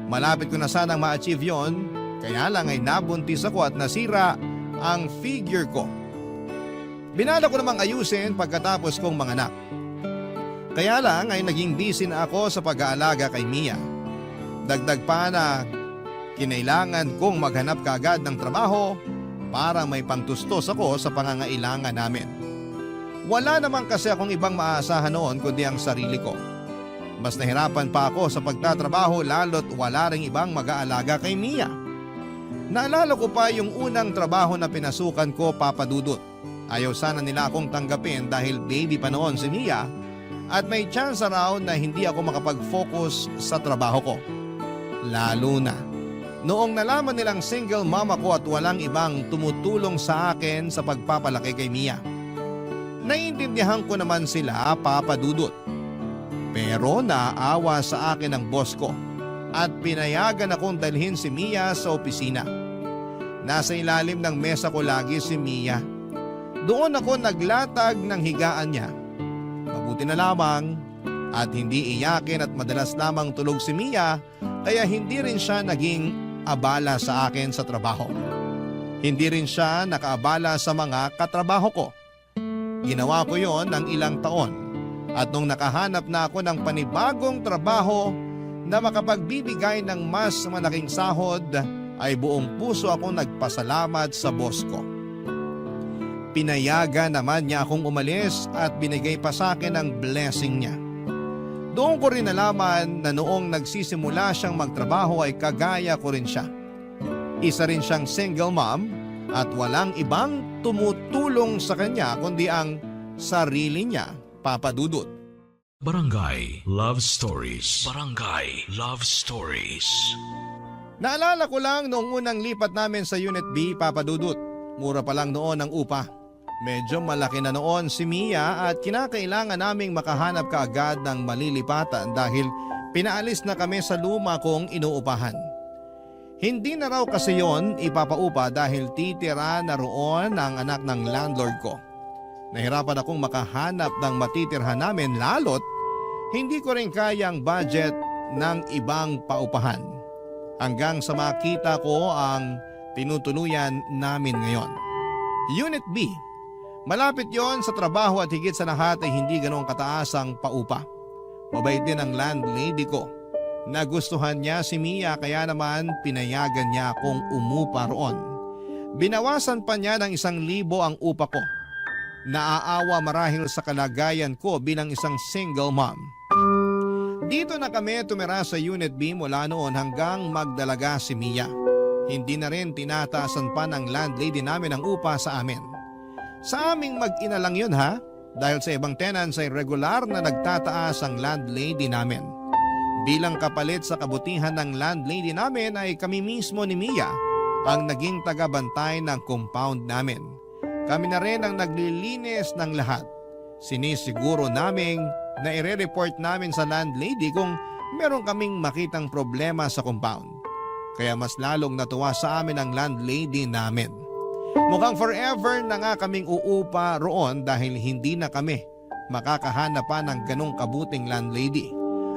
Malapit ko na sanang ma-achieve yon, kaya lang ay nabuntis ako at nasira ang figure ko. Binala ko namang ayusin pagkatapos kong manganak. Kaya lang ay naging busy na ako sa pag-aalaga kay Mia. Dagdag pa na kinailangan kong maghanap kaagad ng trabaho para may pangtustos ako sa pangangailangan namin. Wala naman kasi akong ibang maaasahan noon kundi ang sarili ko. Mas nahirapan pa ako sa pagtatrabaho lalo't wala ring ibang mag-aalaga kay Mia. Naalala ko pa yung unang trabaho na pinasukan ko, Papa Dudut. Ayaw sana nila akong tanggapin dahil baby pa noon si Mia at may chance raw na hindi ako makapag-focus sa trabaho ko. Lalo na noong nalaman nilang single mama ko at walang ibang tumutulong sa akin sa pagpapalaki kay Mia. Naiintindihan ko naman sila, Papa Dudut. Pero naawa sa akin ang boss ko at pinayagan akong dalhin si Mia sa opisina. Nasa ilalim ng mesa ko lagi si Mia. Doon ako naglatag ng higaan niya. Mabuti na lamang at hindi iyakin at madalas lamang tulog si Mia kaya hindi rin siya naging abala sa akin sa trabaho. Hindi rin siya nakaabala sa mga katrabaho ko. Ginawa ko yon ng ilang taon. At nung nakahanap na ako ng panibagong trabaho na makapagbibigay ng mas malaking sahod, ay buong puso akong nagpasalamat sa boss ko. Pinayagan naman niya akong umalis at binigay pa sa akin ang blessing niya. Doon ko rin nalaman na noong nagsisimula siyang magtrabaho ay kagaya ko rin siya. Isa rin siyang single mom at walang ibang tumutulong sa kanya kundi ang sarili niya, Papa Dudut. Barangay Love Stories. Barangay Love Stories. Naalala ko lang noong unang lipat namin sa Unit B, Papa Dudut. Mura pa lang noon ang upa. Medyo malaki na noon si Mia at kinakailangan naming makahanap kaagad ng malilipatan dahil pinaalis na kami sa luma kong inuupahan. Hindi na raw kasi yon ipapaupa dahil titira na roon ang anak ng landlord ko. Nahirapan akong makahanap ng matitirhan namin lalo't hindi ko rin kayang budget ng ibang paupahan. Hanggang sa makita ko ang tinutuluyan namin ngayon. Unit B. Malapit yon sa trabaho at higit sa lahat ay hindi ganoong kataas ang paupa. Mabait din ang landlady ko. Nagustuhan niya si Mia kaya naman pinayagan niya akong umupa roon. Binawasan pa niya ng 1,000 ang upa ko. Naaawa marahil sa kalagayan ko bilang isang single mom. Dito na kami tumira sa Unit B mula noon hanggang magdalaga si Mia. Hindi na rin tinataasan pa ng landlady namin ang upa sa amin. Sa aming mag-ina lang yun ha, dahil sa ibang tenants ay regular na nagtataas ang landlady namin. Bilang kapalit sa kabutihan ng landlady namin ay kami mismo ni Mia ang naging tagabantay ng compound namin. Kami na rin ang naglilinis ng lahat. Sinisiguro naming na ire-report namin sa landlady kung meron kaming makitang problema sa compound. Kaya mas lalong natuwa sa amin ang landlady namin. Mukhang forever na nga kaming uupa roon dahil hindi na kami makakahanap pa ng ganong kabuting landlady.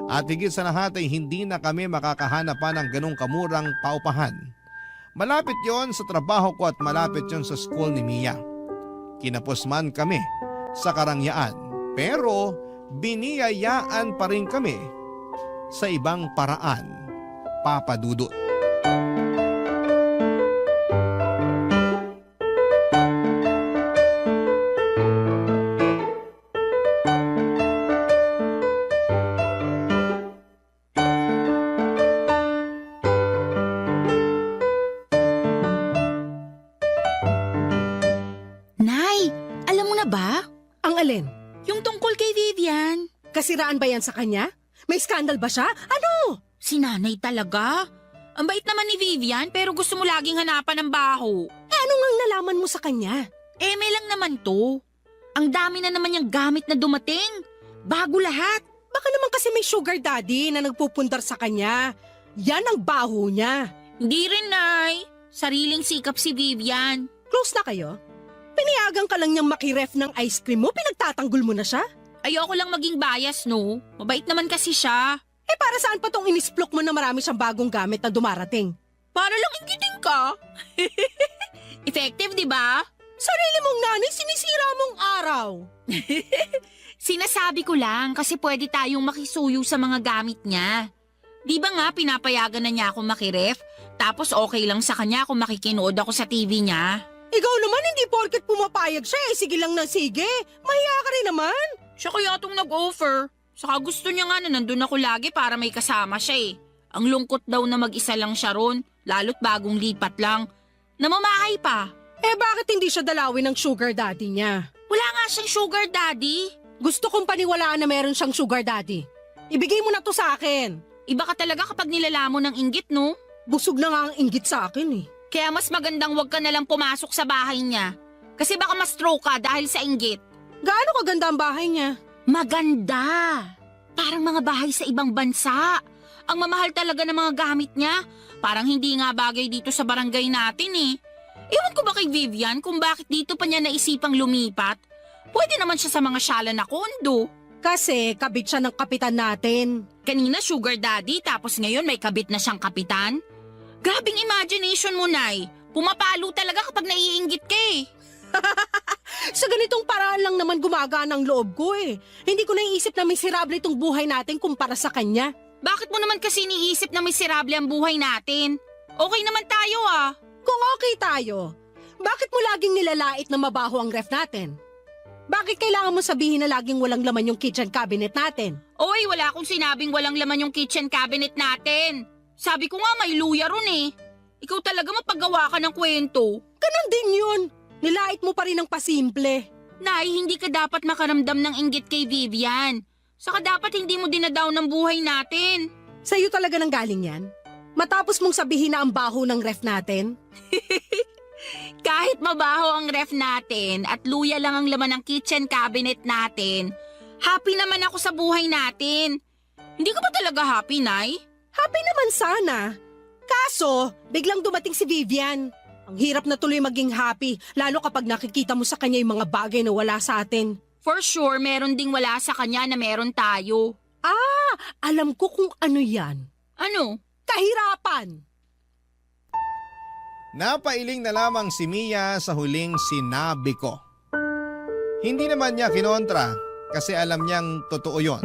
At higit sa lahat ay hindi na kami makakahanap pa ng ganong kamurang paupahan. Malapit yon sa trabaho ko at malapit yon sa school ni Mia. Kinapos man kami sa karangyaan pero biniyayaan pa rin kami sa ibang paraan, Papa Dudut. Nay, alam mo na ba? Ang alin? Yung tungkol kay Vivian. Kasiraan ba yan sa kanya? May skandal ba siya? Ano? Si nanay talaga. Ang bait naman ni Vivian pero gusto mo laging hanapan ng baho. Ano ngang nalaman mo sa kanya? May lang naman to. Ang dami na naman yung gamit na dumating. Bago lahat. Baka naman kasi may sugar daddy na nagpupundar sa kanya. Yan ang baho niya. Hindi rin, Nay. Sariling sikap si Vivian. Close na kayo? Pinayagan ka lang niyang makiref ng ice cream mo, pinagtatanggol mo na siya? Ayoko lang maging bias, no? Mabait naman kasi siya. Para saan pa tong inisplok mo na marami siyang bagong gamit na dumarating? Para lang inggitin ka. Effective, di ba? Sarili mong nanay, sinisira mong araw. Sinasabi ko lang kasi pwede tayong makisuyo sa mga gamit niya. Di ba nga pinapayagan na niya ako makiref? Tapos okay lang sa kanya kung makikinood ako sa TV niya. Ikaw naman hindi porket pumapayag siya sige lang na sige. Mahiya ka rin naman. Siya kaya itong nag-offer. Saka gusto niya nga na nandun ako lagi para may kasama siya eh. Ang lungkot daw na mag-isa lang siya ron, lalo't bagong lipat lang. Namamahay pa. Bakit hindi siya dalawin ng sugar daddy niya? Wala nga siyang sugar daddy. Gusto kong paniwalaan na meron siyang sugar daddy. Ibigay mo na to sa akin. Iba ka talaga kapag nilala mo ng inggit, no? Busog na nga ang inggit sa akin eh. Kaya mas magandang wag ka nalang pumasok sa bahay niya. Kasi baka ma-stroke ka dahil sa inggit. Gaano kaganda ang bahay niya? Maganda. Parang mga bahay sa ibang bansa. Ang mamahal talaga ng mga gamit niya. Parang hindi nga bagay dito sa barangay natin eh. Ewan ko ba kay Vivian kung bakit dito pa niya naisipang lumipat? Pwede naman siya sa mga syala na kondo. Kasi kabit siya ng kapitan natin. Kanina sugar daddy tapos ngayon may kabit na siyang kapitan. Grabing imagination mo, Nay. Pumapalo talaga kapag naiinggit ka eh. Sa ganitong paraan lang naman gumagana ang loob ko eh. Hindi ko naiisip na miserable itong buhay natin kumpara sa kanya. Bakit mo naman kasi niisip na miserable ang buhay natin? Okay naman tayo ah. Kung okay tayo, bakit mo laging nilalait na mabaho ang ref natin? Bakit kailangan mo sabihin na laging walang laman yung kitchen cabinet natin? Oy, wala akong sinabing walang laman yung kitchen cabinet natin. Sabi ko nga may luya ron eh. Ikaw talaga mapagawa ka ng kwento. Ganon din yun. Nilait mo pa rin ang pasimple. Nay, hindi ka dapat makaramdam ng inggit kay Vivian. Saka dapat hindi mo dinadaw ng buhay natin. Sa'yo talaga nang galing yan? Matapos mong sabihin na ang baho ng ref natin? Kahit mabaho ang ref natin at luya lang ang laman ng kitchen cabinet natin, happy naman ako sa buhay natin. Hindi ka ba talaga happy, Nay? Happy naman sana. Kaso, biglang dumating si Vivian. Ang hirap na tuloy maging happy, lalo kapag nakikita mo sa kanya yung mga bagay na wala sa atin. For sure, meron ding wala sa kanya na meron tayo. Ah, alam ko kung ano yan. Ano? Kahirapan. Napailing na lamang si Mia sa huling sinabi ko. Hindi naman niya kinontra kasi alam niyang totoo yon.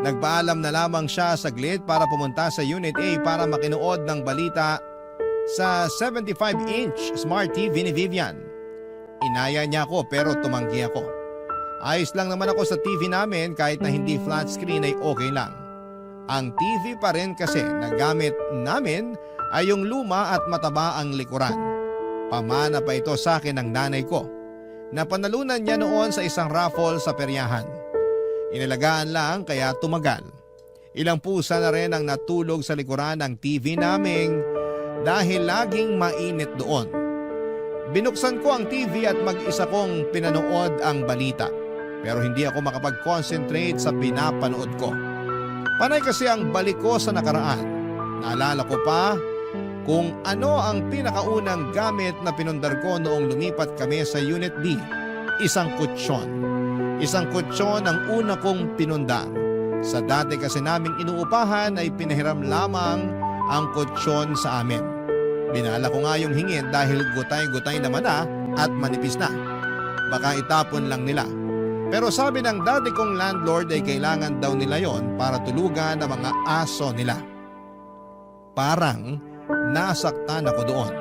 Nagpaalam na lamang siya saglit para pumunta sa Unit A para makinood ng balita sa 75-inch Smart TV ni Vivian. Inaya niya ako pero tumanggi ako. Ayos lang naman ako sa TV namin kahit na hindi flat screen ay okay lang. Ang TV pa rin kasi na gamit namin ay yung luma at mataba ang likuran. Pamana pa ito sa akin ng nanay ko. Napanalunan niya noon sa isang raffle sa peryahan. Inalagaan lang kaya tumagal. Ilang pusa na rin ang natulog sa likuran ng TV naming dahil laging mainit doon. Binuksan ko ang TV at mag-isa kong pinanood ang balita. Pero hindi ako makapag-concentrate sa pinapanood ko. Panay kasi ang balik ko sa nakaraan. Naalala ko pa kung ano ang pinakaunang gamit na pinundar ko noong lumipat kami sa Unit B. Isang kutsyon. Isang kutsyon ang una kong pinundar. Sa dati kasi naming inuupahan ay pinahiram lamang ang kutsyon sa amin. Binala ko nga yung hingin dahil gutay-gutay naman na at manipis na. Baka itapon lang nila. Pero sabi ng dati kong landlord ay kailangan daw nila yon para tulugan ang mga aso nila. Parang nasaktan ako doon.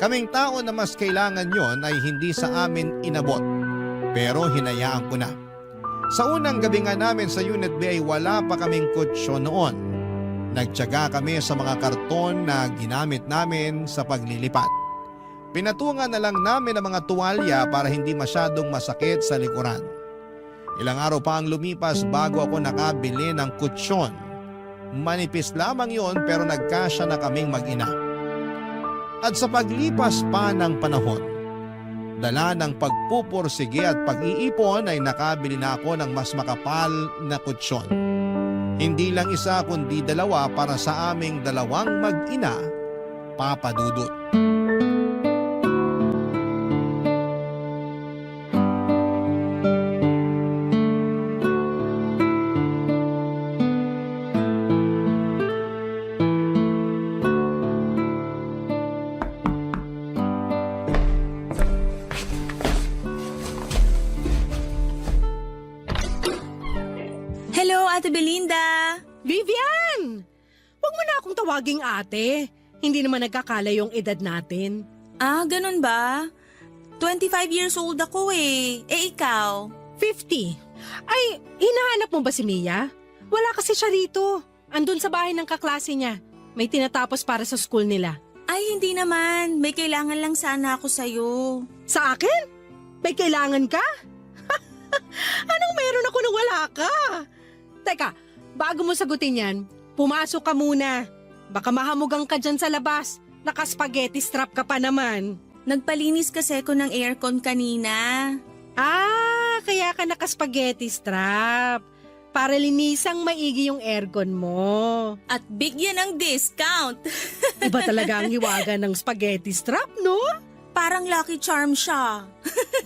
Kaming tao na mas kailangan yon ay hindi sa amin inabot. Pero hinayaan ko na. Sa unang gabi nga namin sa Unit B ay wala pa kaming kutsyon noon. Nagtiyaga kami sa mga karton na ginamit namin sa paglilipat. Pinatungan na lang namin ang mga tuwalya para hindi masyadong masakit sa likuran. Ilang araw pa ang lumipas bago ako nakabili ng kutsyon. Manipis lamang yon pero nagkasya na kaming mag-ina. At sa paglipas pa ng panahon, dala ng pagpupursige at pag-iipon ay nakabili na ako ng mas makapal na kutsyon. Hindi lang isa kundi dalawa para sa aming dalawang mag-ina, Papa Dudut. Hello, Ate Belinda! Vivian! Huwag mo na akong tawaging ate. Hindi naman nagkakala yung edad natin. Ah, ganun ba? 25 years old ako eh. Eh, ikaw? 50. Ay, hinahanap mo ba si Mia? Wala kasi siya rito. Andun sa bahay ng kaklase niya. May tinatapos para sa school nila. Ay, hindi naman. May kailangan lang sana ako sa'yo. Sa akin? May kailangan ka? Anong meron ako na wala ka? Teka, bago mo sagutin yan, pumasok ka muna. Baka mahamugang ka dyan sa labas. Naka-spaghetti strap ka pa naman. Nagpalinis kasi ako ng aircon kanina. Ah, kaya ka naka-spaghetti strap. Para linisang maigi yung aircon mo. At bigyan ng discount. Iba talaga ang hiwaga ng spaghetti strap, no? Parang Lucky Charm siya.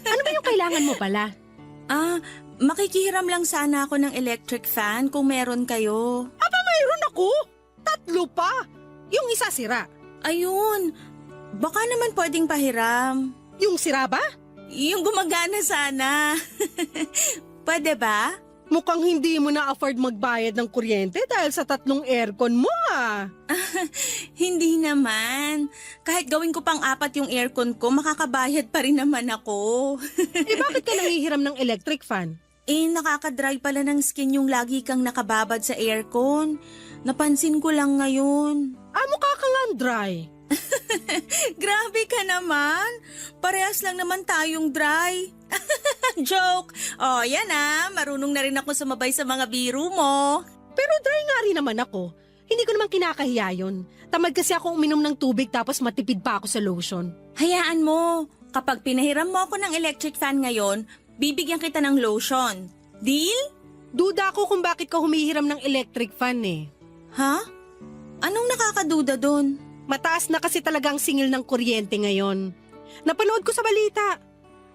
Ano ba yung kailangan mo pala? Ah, makikihiram lang sana ako ng electric fan kung meron kayo. Aba, mayroon ako. 3 pa. Yung isa sira. Ayun, baka naman pwedeng pahiram. Yung sira ba? Yung gumagana sana. Pwede ba? Mukhang hindi mo na-afford magbayad ng kuryente dahil sa 3 aircon mo ah. Hindi naman. Kahit gawin ko pang 4 yung aircon ko, makakabayad pa rin naman ako. Eh bakit ka nangihiram ng electric fan? Eh, nakakadry pala ng skin yung lagi kang nakababad sa aircon. Napansin ko lang ngayon. Ah, mukha kang dry. Grabe ka naman. Parehas lang naman tayong dry. Joke. Oh, yan ah. Marunong na rin ako sumabay sa mga biro mo. Pero dry nga rin naman ako. Hindi ko naman kinakahiya yun. Tamad kasi ako uminom ng tubig tapos matipid pa ako sa lotion. Hayaan mo, kapag pinahiram mo ako ng electric fan ngayon, bibigyan kita ng lotion. Deal? Duda ako kung bakit ka humihiram ng electric fan eh. Ha? Anong nakakaduda dun? Mataas na kasi talagang singil ng kuryente ngayon. Napanood ko sa balita.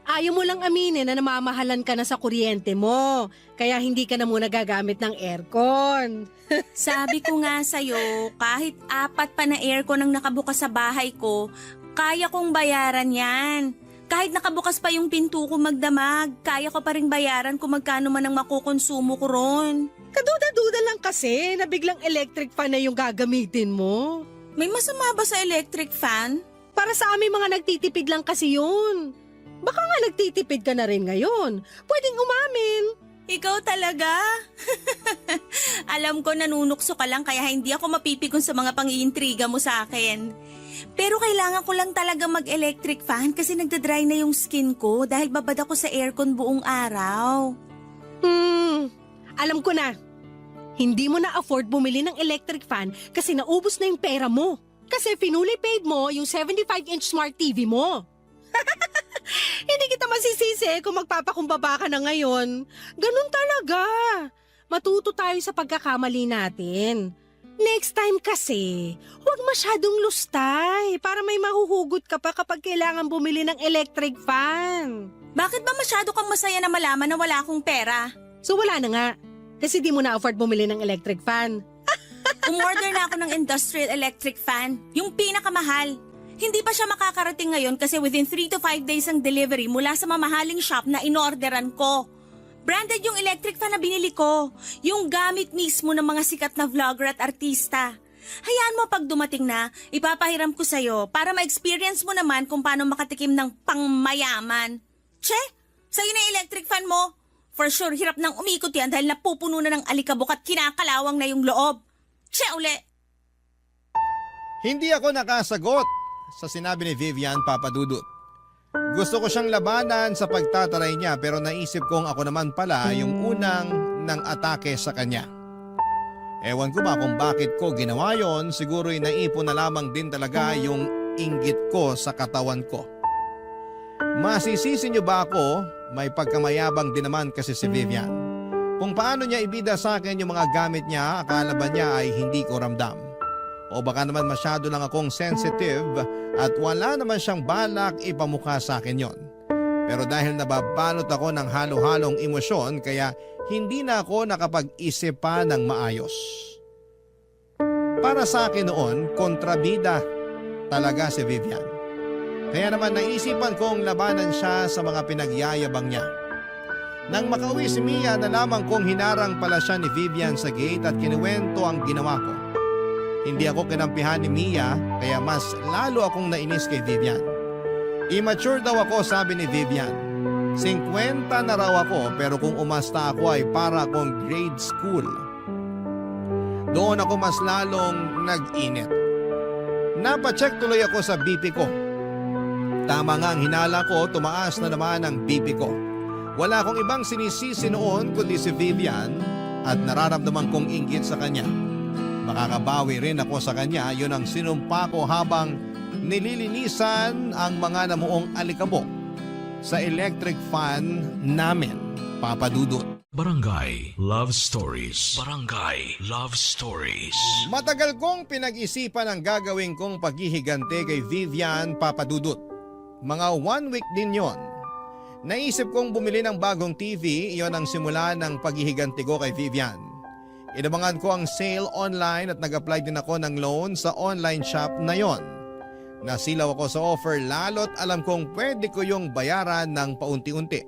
Ayaw mo lang aminin na namamahalan ka na sa kuryente mo, kaya hindi ka na muna gagamit ng aircon. Sabi ko nga sa'yo, kahit 4 pa na aircon ang nakabukas sa bahay ko, kaya kong bayaran yan. Kahit nakabukas pa yung pinto ko magdamag, kaya ko pa rin bayaran kung magkano man ang makukonsumo ko ron. Kaduda-duda lang kasi na biglang electric fan na yung gagamitin mo. May masama ba sa electric fan? Para sa aming mga nagtitipid lang kasi yun. Baka nga nagtitipid ka na rin ngayon. Pwedeng umamin. Ikaw talaga? Alam ko nanunukso ka lang kaya hindi ako mapipikon sa mga pang-iintriga mo sa akin. Pero kailangan ko lang talaga mag-electric fan kasi nagdadry na yung skin ko dahil babad ako sa aircon buong araw. Alam ko na. Hindi mo na afford bumili ng electric fan kasi naubos na yung pera mo. Kasi finally paid mo yung 75-inch smart TV mo. Hindi kita masisisi kung magpapakumbaba ka na ngayon. Ganun talaga. Matuto tayo sa pagkakamali natin. Next time kasi, huwag masyadong lustay para may mahuhugot ka pa kapag kailangan bumili ng electric fan. Bakit ba masyado kang masaya na malaman na wala akong pera? So wala na nga. Kasi di mo na afford bumili ng electric fan. Umorder na ako ng industrial electric fan, yung pinakamahal. Hindi pa siya makakarating ngayon kasi within 3 to 5 days ang delivery mula sa mamahaling shop na inorderan ko. Branded yung electric fan na binili ko, yung gamit mismo ng mga sikat na vlogger at artista. Hayaan mo pag dumating na, ipapahiram ko sa'yo para ma-experience mo naman kung paano makatikim ng pangmayaman. Che, sa'yo na yung electric fan mo. For sure, hirap nang umikot yan dahil napupuno na ng alikabok at kinakalawang na yung loob. Che, uli! Hindi ako nakasagot sa sinabi ni Vivian Papadudut. Gusto ko siyang labanan sa pagtataray niya pero naisip kong ako naman pala yung unang nang atake sa kanya. Ewan ko ba kung bakit ko ginawa yon, siguro'y naipon na lamang din talaga yung inggit ko sa katawan ko. Masisisi niyo ba ako? May pagkamayabang din naman kasi si Vivian. Kung paano niya ibida sa akin yung mga gamit niya, akala ba niya ay hindi ko ramdam? O baka naman masyado lang akong sensitive at wala naman siyang balak ipamukha sa akin yon. Pero dahil nababalot ako ng halo-halong emosyon kaya hindi na ako nakapag-isip pa ng maayos. Para sa akin noon, kontrabida talaga si Vivian. Kaya naman naisipan kong labanan siya sa mga pinagyayabang niya. Nang makauwi si Mia, nalaman kong hinarang pala siya ni Vivian sa gate at kinuwento ang ginawa ko. Hindi ako kinampihan ni Mia kaya mas lalo akong nainis kay Vivian. Immature daw ako, sabi ni Vivian. 50 na raw ako pero kung umasta ako ay para akong grade school. Doon ako mas lalong nag-init. Napacheck tuloy ako sa BP ko. Tama nga ang hinala ko, tumaas na naman ang BP ko. Wala akong ibang sinisisi noon kundi si Vivian at nararamdaman kong inggit sa kanya. Makakabawi rin ako sa kanya, yun ang sinumpa ko habang nililinisan ang mga namuong alikabok sa electric fan namin, Papadudut. Barangay Love Stories. Barangay Love Stories. Matagal kong pinag-isipan ang gagawin kong paghihigante kay Vivian, Papadudut. Mga 1 week din yon. Naisip kong bumili ng bagong TV, iyon ang simula ng paghihiganti ko kay Vivian. Inabangan ko ang sale online at nag-apply din ako ng loan sa online shop na yon. Nasilaw ako sa offer lalo't alam kong pwede ko yung bayaran ng paunti-unti.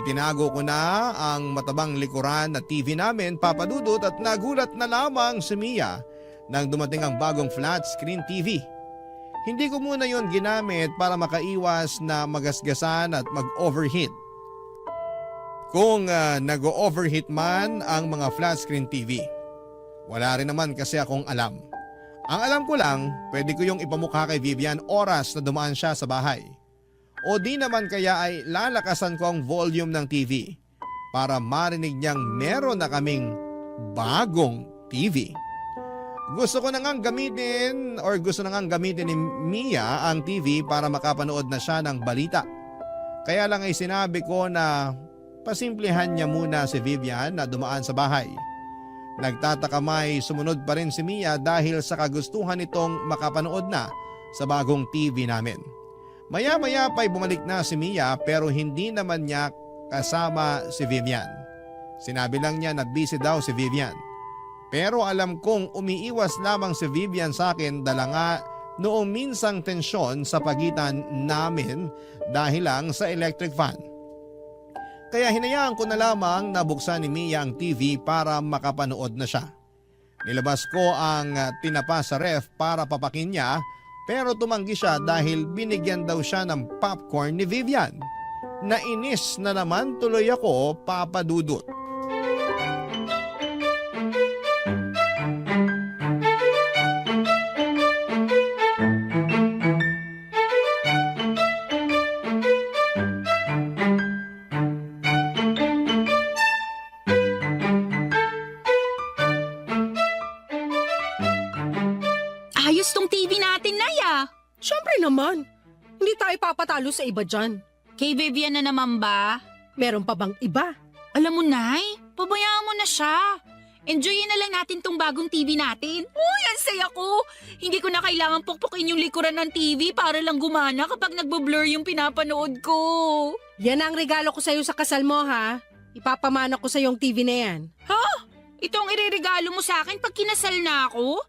Itinago ko na ang matabang likuran na TV namin, Papadudut, at nagulat na lamang si Mia nang dumating ang bagong flat screen TV. Hindi ko muna yon ginamit para makaiwas na magasgasan at mag-overheat. Kung nag-overheat man ang mga flat screen TV, wala rin naman kasi akong alam. Ang alam ko lang, pwede ko yung ipamukha kay Vivian oras na dumaan siya sa bahay. O di naman kaya ay lalakasan ko ang volume ng TV para marinig niyang meron na kaming bagong TV. Gusto ko na ngang gamitin or gusto na ngang gamitin ni Mia ang TV para makapanood na siya ng balita. Kaya lang ay sinabi ko na pasimplihan niya muna si Vivian na dumaan sa bahay. Nagtataka may sumunod pa rin si Mia dahil sa kagustuhan nitong makapanood na sa bagong TV namin. Maya-maya pa'y bumalik na si Mia pero hindi naman niya kasama si Vivian. Sinabi lang niya na busy daw si Vivian. Pero alam kong umiiwas lamang si Vivian sa akin dala nga noong minsang tensyon sa pagitan namin dahil lang sa electric fan. Kaya hinayaan ko na lamang na buksan ni Mia ang TV para makapanood na siya. Nilabas ko ang tinapa sa ref para papakin niya pero tumanggi siya dahil binigyan daw siya ng popcorn ni Vivian. Nainis na naman tuloy ako, Papa Dudut. Ayos tong TV natin, Nay ah. Siyempre naman. Hindi tayo papatalo sa iba dyan. Kay Vivian na naman ba? Meron pa bang iba? Alam mo, Nay, pabayaan mo na siya. Enjoyin na lang natin tong bagong TV natin. Uy, ang saya ko. Hindi ko na kailangan pukpukin yung likuran ng TV para lang gumana kapag nagbo-blur yung pinapanood ko. Yan ang regalo ko sa'yo sa kasal mo, ha? Ipapamana ko sa yung TV na yan. Ha? Ito ang ireregalo mo sa akin pag kinasal na ako?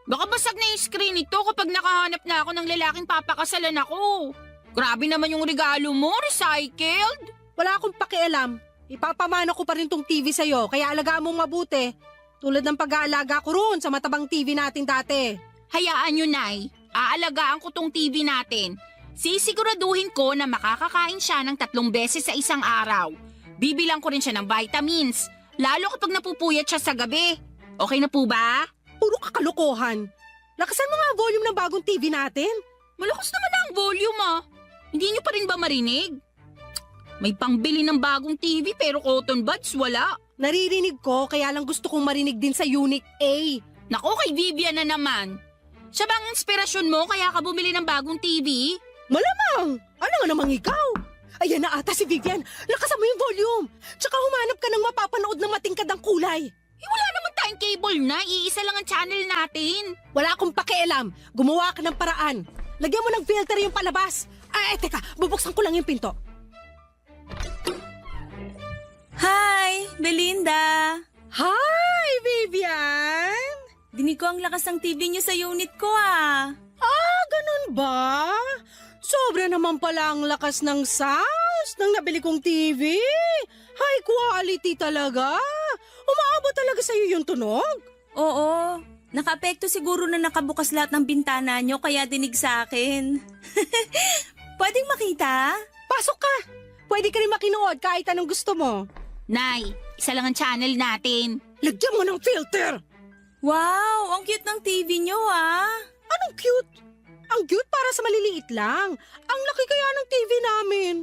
Baka basag na yung screen nito kapag nakahanap na ako ng lalaking papakasalan ako. Grabe naman yung regalo mo, recycled. Wala akong pakialam. Ipapamana ko pa rin tong TV sa'yo, kaya alagaan mong mabuti. Tulad ng pag-aalaga ko roon sa matabang TV natin dati. Hayaan nyo, Nay. Aalagaan ko tong TV natin. Sisiguraduhin ko na makakakain siya ng 3 beses sa isang araw. Bibilang ko rin siya ng vitamins, lalo kapag napupuyat siya sa gabi. Okay na po ba? Puro kakalukuhan. Lakasan mo nga ang volume ng bagong TV natin. Malakas naman ang volume ah. Hindi nyo pa rin ba marinig? May pangbili ng bagong TV pero cotton buds wala. Naririnig ko kaya lang gusto kong marinig din sa Unit A. Nako, kay Vivian na naman. Siya ba ang inspirasyon mo kaya ka bumili ng bagong TV? Malamang! Ano nga namang ikaw? Ayan na ata si Vivian. Lakasan mo yung volume. Tsaka humanap ka ng mapapanood ng matingkad ang kulay. Wala naman tayong cable na. Iisa lang ang channel natin. Wala akong pakialam. Gumawa ka ng paraan. Lagyan mo ng filter yung palabas. Teka, bubuksan ko lang yung pinto. Hi, Belinda! Hi, Vivian! Dinig ko ang lakas ng TV niyo sa unit ko ah. Ganun ba? Sobra naman pala ang lakas ng sounds ng nabili kong TV. High quality talaga. Umaabot talaga sa'yo yung tunog? Oo, naka-apekto siguro na nakabukas lahat ng bintana niyo kaya dinig sa akin. Pwedeng makita? Pasok ka! Pwede ka rin makinood kahit anong gusto mo. Nay, isa lang ang channel natin. Lagyan mo ng filter! Wow, ang cute ng TV niyo ah. Anong cute? Ang cute para sa maliliit lang. Ang laki kaya ng TV namin.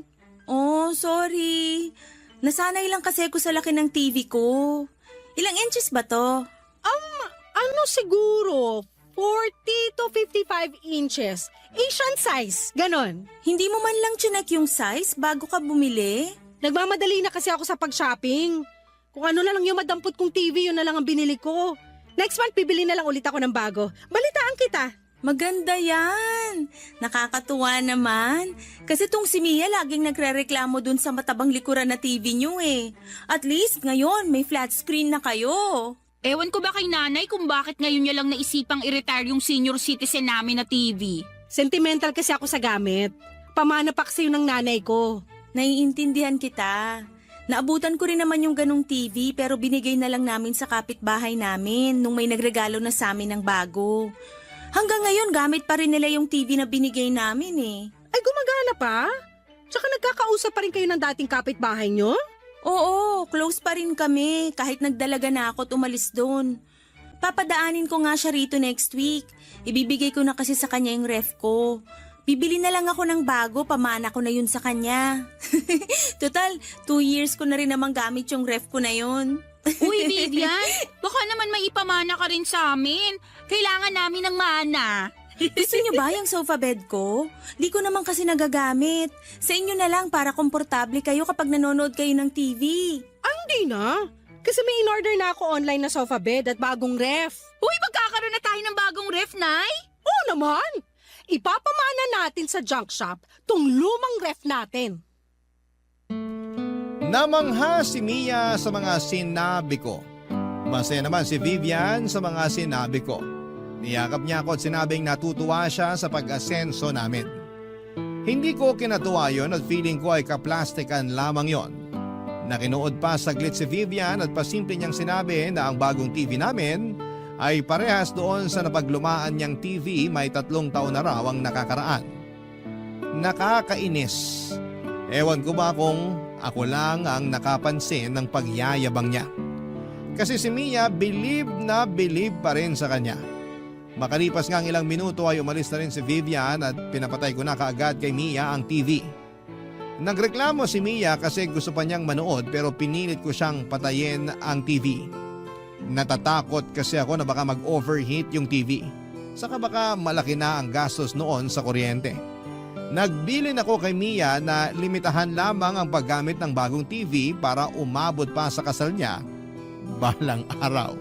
Oh, sorry. Nasanay lang kasi ako sa laki ng TV ko. Ilang inches ba to? Ano siguro? 40 to 55 inches. Asian size, ganon. Hindi mo man lang chinek yung size bago ka bumili? Nagmamadali na kasi ako sa pag-shopping. Kung ano na lang yung madampot kong TV, yun na lang ang binili ko. Next month, bibili na lang ulit ako ng bago. Balitaan kita. Maganda yan. Nakakatuwa naman. Kasi tong si Mia laging nagre-reklamo dun sa matabang likuran na TV nyo eh. At least ngayon may flat screen na kayo. Ewan ko ba kay nanay kung bakit ngayon niya lang naisipang i-retire yung senior citizen namin na TV. Sentimental kasi ako sa gamit. Pamana pa kasi yun ng nanay ko. Naiintindihan kita. Naabutan ko rin naman yung ganong TV pero binigay na lang namin sa kapitbahay namin nung may nagregalo na sa amin ng bago. Hanggang ngayon gamit pa rin nila yung TV na binigay namin eh. Ay, gumagana pa? Tsaka nagkakausap pa rin kayo ng dating kapitbahay nyo? Oo, close pa rin kami kahit nagdalaga na ako at umalis doon. Papadaanin ko nga siya rito next week. Ibibigay ko na kasi sa kanya yung ref ko. Bibili na lang ako ng bago, pamana ko na yun sa kanya. Total, 2 years ko na rin namang gamit yung ref ko na yun. Uy, Vivian, baka naman may ipamana ka rin sa amin. Kailangan namin ng mana. Gusto niyo ba yung sofa bed ko? Di ko naman kasi nagagamit. Sa inyo na lang para komportable kayo kapag nanonood kayo ng TV. Ay, hindi na. Kasi may in-order na ako online na sofa bed at bagong ref. Uy, magkakaroon na tayo ng bagong ref, Nay? Oo naman. Ipapamana natin sa junk shop tong lumang ref natin. Namangha si Mia sa mga sinabi ko. Masaya naman si Vivian sa mga sinabi ko. Niyakap niya ako at sinabing natutuwa siya sa pag-asenso namin. Hindi ko kinatuwa yon at feeling ko ay kaplastikan lamang yon. Nakinood pa saglit si Vivian at pasimple niyang sinabi na ang bagong TV namin ay parehas doon sa napaglumaan niyang TV may 3 taon na raw ang nakakaraan. Nakakainis. Ewan ko ba kung ako lang ang nakapansin ng pagyayabang niya. Kasi si Mia believe na believe pa rin sa kanya. Makalipas nga ang ilang minuto ay umalis na rin si Vivian at pinapatay ko na kaagad kay Mia ang TV. Nagreklamo si Mia kasi gusto pa niyang manood pero pinilit ko siyang patayin ang TV. Natatakot kasi ako na baka mag-overheat yung TV. Saka baka malaki na ang gastos noon sa kuryente. Nagbilin ako kay Mia na limitahan lamang ang paggamit ng bagong TV para umabot pa sa kasal niya balang araw.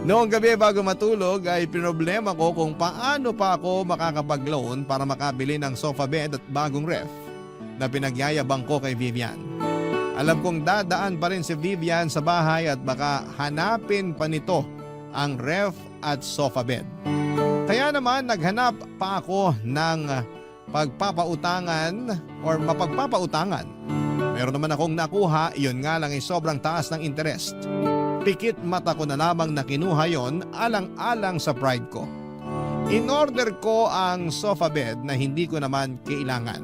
Noong gabi bago matulog ay pinoblema ko kung paano pa ako makakapag-loan para makabili ng sofa bed at bagong ref na pinagyayabang ko kay Vivian. Alam kong dadaan pa rin si Vivian sa bahay at baka hanapin pa nito ang ref at sofa bed. Kaya naman naghanap pa ako ng pagpapautangan or mapagpapautangan. Meron naman akong nakuha, yun nga lang ay sobrang taas ng interest. Pikit mata ko na lamang na kinuha yon alang-alang sa pride ko. In-order ko ang sofa bed na hindi ko naman kailangan.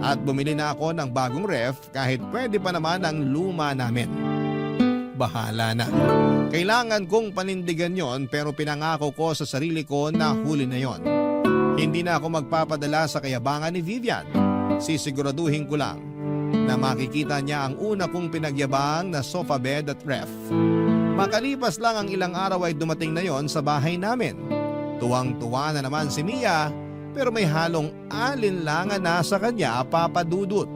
At bumili na ako ng bagong ref kahit pwede pa naman ang luma namin. Bahala na. Kailangan kong panindigan yon pero pinangako ko sa sarili ko na huli na yon. Hindi na ako magpapadala sa kayabangan ni Vivian. Sisiguraduhin ko lang na makikita niya ang una kong pinagyabang na sofa bed at ref. Makalipas lang ang ilang araw ay dumating na yon sa bahay namin. Tuwang-tuwa na naman si Mia pero may halong alinlangan na sa kanya, Papa Dudut.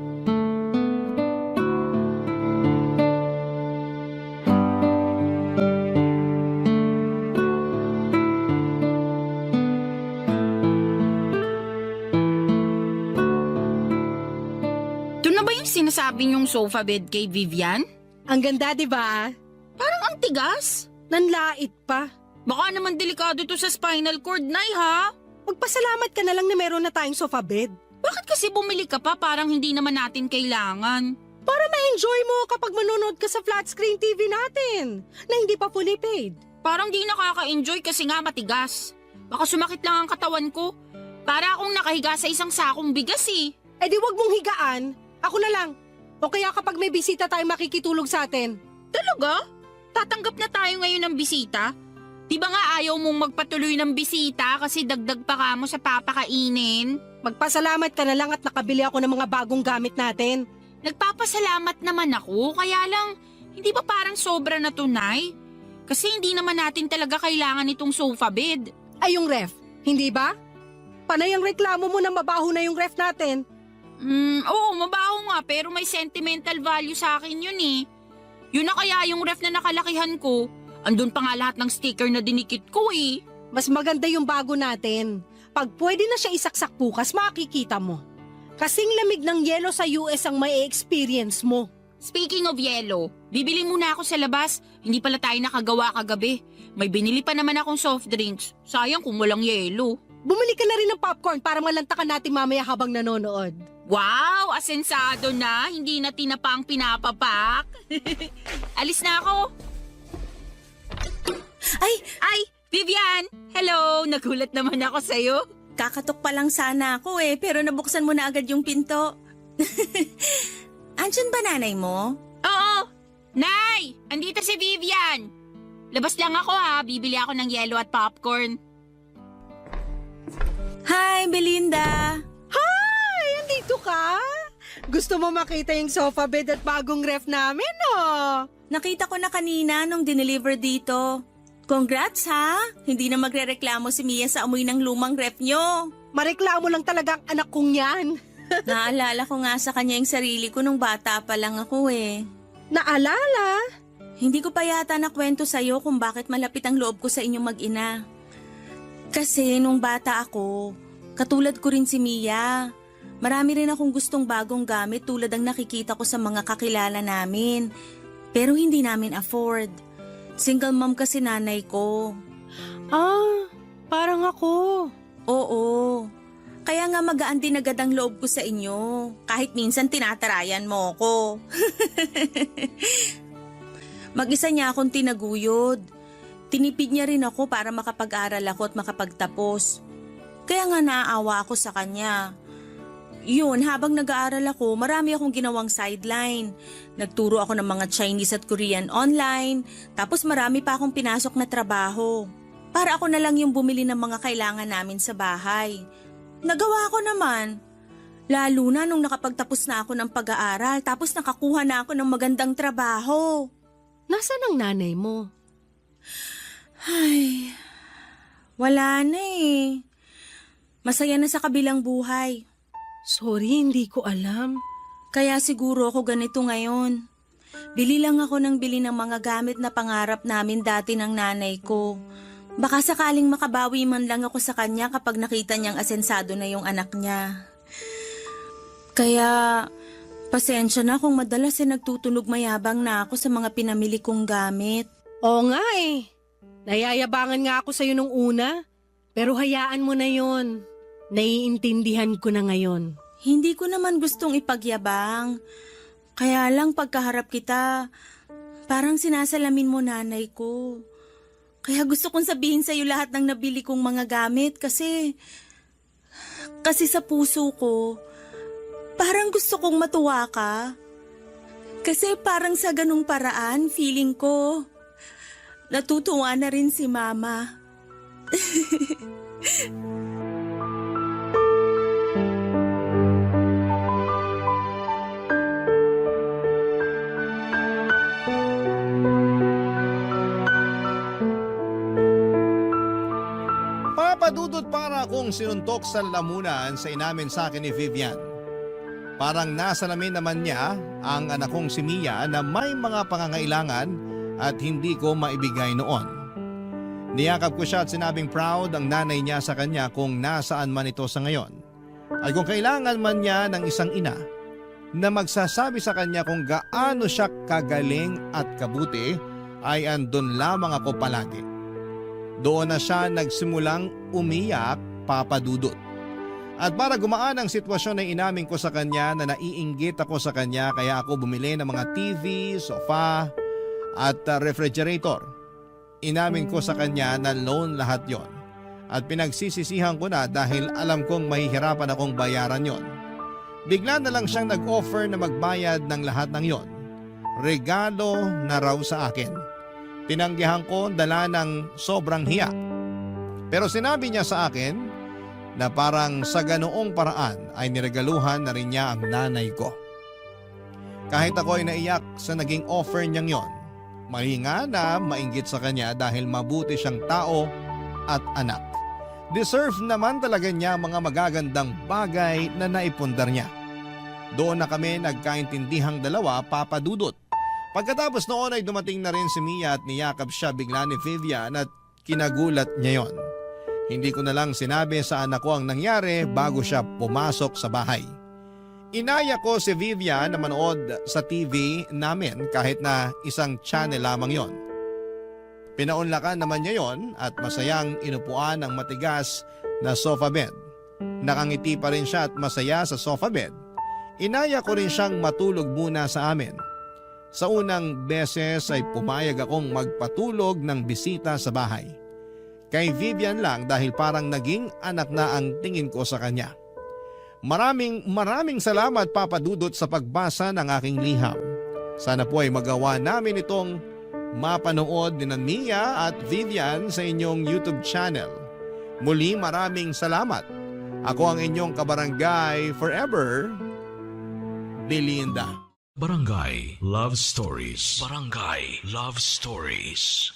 Ito na ba yung sinasabi niyong sofa bed kay Vivian? Ang ganda, di ba? Parang ang tigas. Nanlait pa. Baka naman delikado to sa spinal cord, Nay, ha? Magpasalamat ka na lang na meron na tayong sofa bed. Bakit kasi bumili ka pa parang hindi naman natin kailangan? Para ma-enjoy mo kapag manonood ka sa flat screen TV natin na hindi pa fully paid. Parang di nakaka-enjoy kasi nga matigas. Baka sumakit lang ang katawan ko. Para akong nakahiga sa isang sakong bigas eh. Eh di wag mong higaan. Ako na lang. O kaya kapag may bisita tayo makikitulog sa atin. Talaga? Tatanggap na tayo ngayon ng bisita? Di ba nga ayaw mong magpatuloy ng bisita kasi dagdag pa ka mo sa papakainin? Magpasalamat ka na lang at nakabili ako ng mga bagong gamit natin. Nagpapasalamat naman ako, kaya lang, hindi ba parang sobra na tunay? Kasi hindi naman natin talaga kailangan itong sofa bed. Ay yung ref, hindi ba? Panay ang reklamo mo na mabaho na yung ref natin. Oo, mabaho nga pero may sentimental value sa akin yun eh. Yun na kaya yung ref na nakalakihan ko. Andun pa nga lahat ng sticker na dinikit ko eh. Mas maganda yung bago natin. Pag pwede na siya isaksak bukas, makikita mo. Kasing lamig ng yelo sa US ang may experience mo. Speaking of yelo, bibili muna ako sa labas. Hindi pala tayo nakagawa kagabi. May binili pa naman akong soft drinks. Sayang kung walang yelo. Bumili ka na rin ng popcorn para malantakan natin mamaya habang nanonood. Wow! Asensado na. Hindi na tinapa ang pinapapak. Alis na ako. Ay! Vivian! Hello! Nagulat naman ako sa'yo. Kakatok pa lang sana ako pero nabuksan mo na agad yung pinto. Andyan ba nanay mo? Oo! Nay! Andito si Vivian! Labas lang ako ha. Bibili ako ng yelo at popcorn. Hi, Belinda! Hi! Andito ka? Gusto mo makita yung sofa bed at bagong ref namin, no? Nakita ko na kanina nung dineliver dito. Congrats ha! Hindi na magrereklamo si Mia sa amoy ng lumang ref nyo. Mareklamo lang talaga ang anak kong yan. Naalala ko nga sa kanya yung sarili ko nung bata pa lang ako eh. Naalala? Hindi ko pa yata nakwento sa'yo kung bakit malapit ang loob ko sa inyong mag-ina. Kasi nung bata ako, katulad ko rin si Mia. Marami rin akong gustong bagong gamit tulad ng nakikita ko sa mga kakilala namin. Pero hindi namin afford. Single mom kasi nanay ko. Ah, parang ako. Oo. Kaya nga magaan din agad ang loob ko sa inyo. Kahit minsan tinatarayan mo ko. Mag-isa niya akong tinaguyod. Tinipid niya rin ako para makapag-aral ako at makapagtapos. Kaya nga naaawa ako sa kanya. Yun, habang nag-aaral ako, marami akong ginawang sideline. Nagturo ako ng mga Chinese at Korean online, tapos marami pa akong pinasok na trabaho. Para ako na lang yung bumili ng mga kailangan namin sa bahay. Nagawa ko naman. Lalo na nung nakapagtapos na ako ng pag-aaral, tapos nakakuha na ako ng magandang trabaho. Nasaan ang nanay mo? Ay, wala na eh. Masaya na sa kabilang buhay. Sorry, hindi ko alam. Kaya siguro ako ganito ngayon. Bili lang ako ng bili ng mga gamit na pangarap namin dati ng nanay ko. Baka sakaling makabawi man lang ako sa kanya kapag nakita niyang asensado na yung anak niya. Kaya, pasensya na kung madalas nagtutunog mayabang na ako sa mga pinamili kong gamit. Oo nga eh. Nayayabangan nga ako sa'yo nung una. Pero hayaan mo na yon. Naiintindihan ko na ngayon. Hindi ko naman gustong ipagyabang. Kaya lang pagkaharap kita, parang sinasalamin mo nanay ko. Kaya gusto kong sabihin sa'yo lahat ng nabili kong mga gamit kasi sa puso ko, parang gusto kong matuwa ka. Kasi parang sa ganung paraan, feeling ko, natutuwa na rin si Mama. Papadudot para akong sinuntok sa lamunan sa inamin sa akin ni Vivian. Parang nasalamin naman niya ang anak kong si Mia na may mga pangangailangan at hindi ko maibigay noon. Niyakap ko siya at sinabing proud ang nanay niya sa kanya kung nasaan man ito sa ngayon. At kung kailangan man niya ng isang ina na magsasabi sa kanya kung gaano siya kagaling at kabuti ay andun lamang ako palagi. Doon na siya nagsimulang umiyak, papadudot. At para gumaan ang sitwasyon ay inamin ko sa kanya na naiinggit ako sa kanya kaya ako bumili ng mga TV, sofa at refrigerator. Inamin ko sa kanya na loan lahat yon. At pinagsisisihan ko na dahil alam kong mahihirapan akong bayaran yon. Bigla na lang siyang nag-offer na magbayad ng lahat ng yon. Regalo na raw sa akin. Tinanggihan ko dala ng sobrang hiya. Pero sinabi niya sa akin na parang sa ganoong paraan ay niregaluhan na rin niya ang nanay ko. Kahit ako ay naiyak sa naging offer niyang yon, mali nga na mainggit sa kanya dahil mabuti siyang tao at anak. Deserve naman talaga niya mga magagandang bagay na naipundar niya. Doon na kami nagkaintindihang dalawa, papadudot. Pagkatapos noon ay dumating na rin si Mia at niyakap siya bigla ni Vivian at kinagulat niya yon. Hindi ko na lang sinabi sa anak ko ang nangyari bago siya pumasok sa bahay. Inaya ko si Vivian na manood sa TV namin kahit na isang channel lamang yon. Pinaunlakan naman niya yon at masayang inupuan ang matigas na sofa bed. Nakangiti pa rin siya at masaya sa sofa bed. Inaya ko rin siyang matulog muna sa amin. Sa unang beses ay pumayag akong magpatulog ng bisita sa bahay. Kay Vivian lang dahil parang naging anak na ang tingin ko sa kanya. Maraming salamat papadudot sa pagbasa ng aking liham. Sana po ay magawa namin itong mapanood ni Mia at Vivian sa inyong YouTube channel. Muli maraming salamat. Ako ang inyong kabarangay forever, Belinda. Barangay Love Stories. Barangay Love Stories.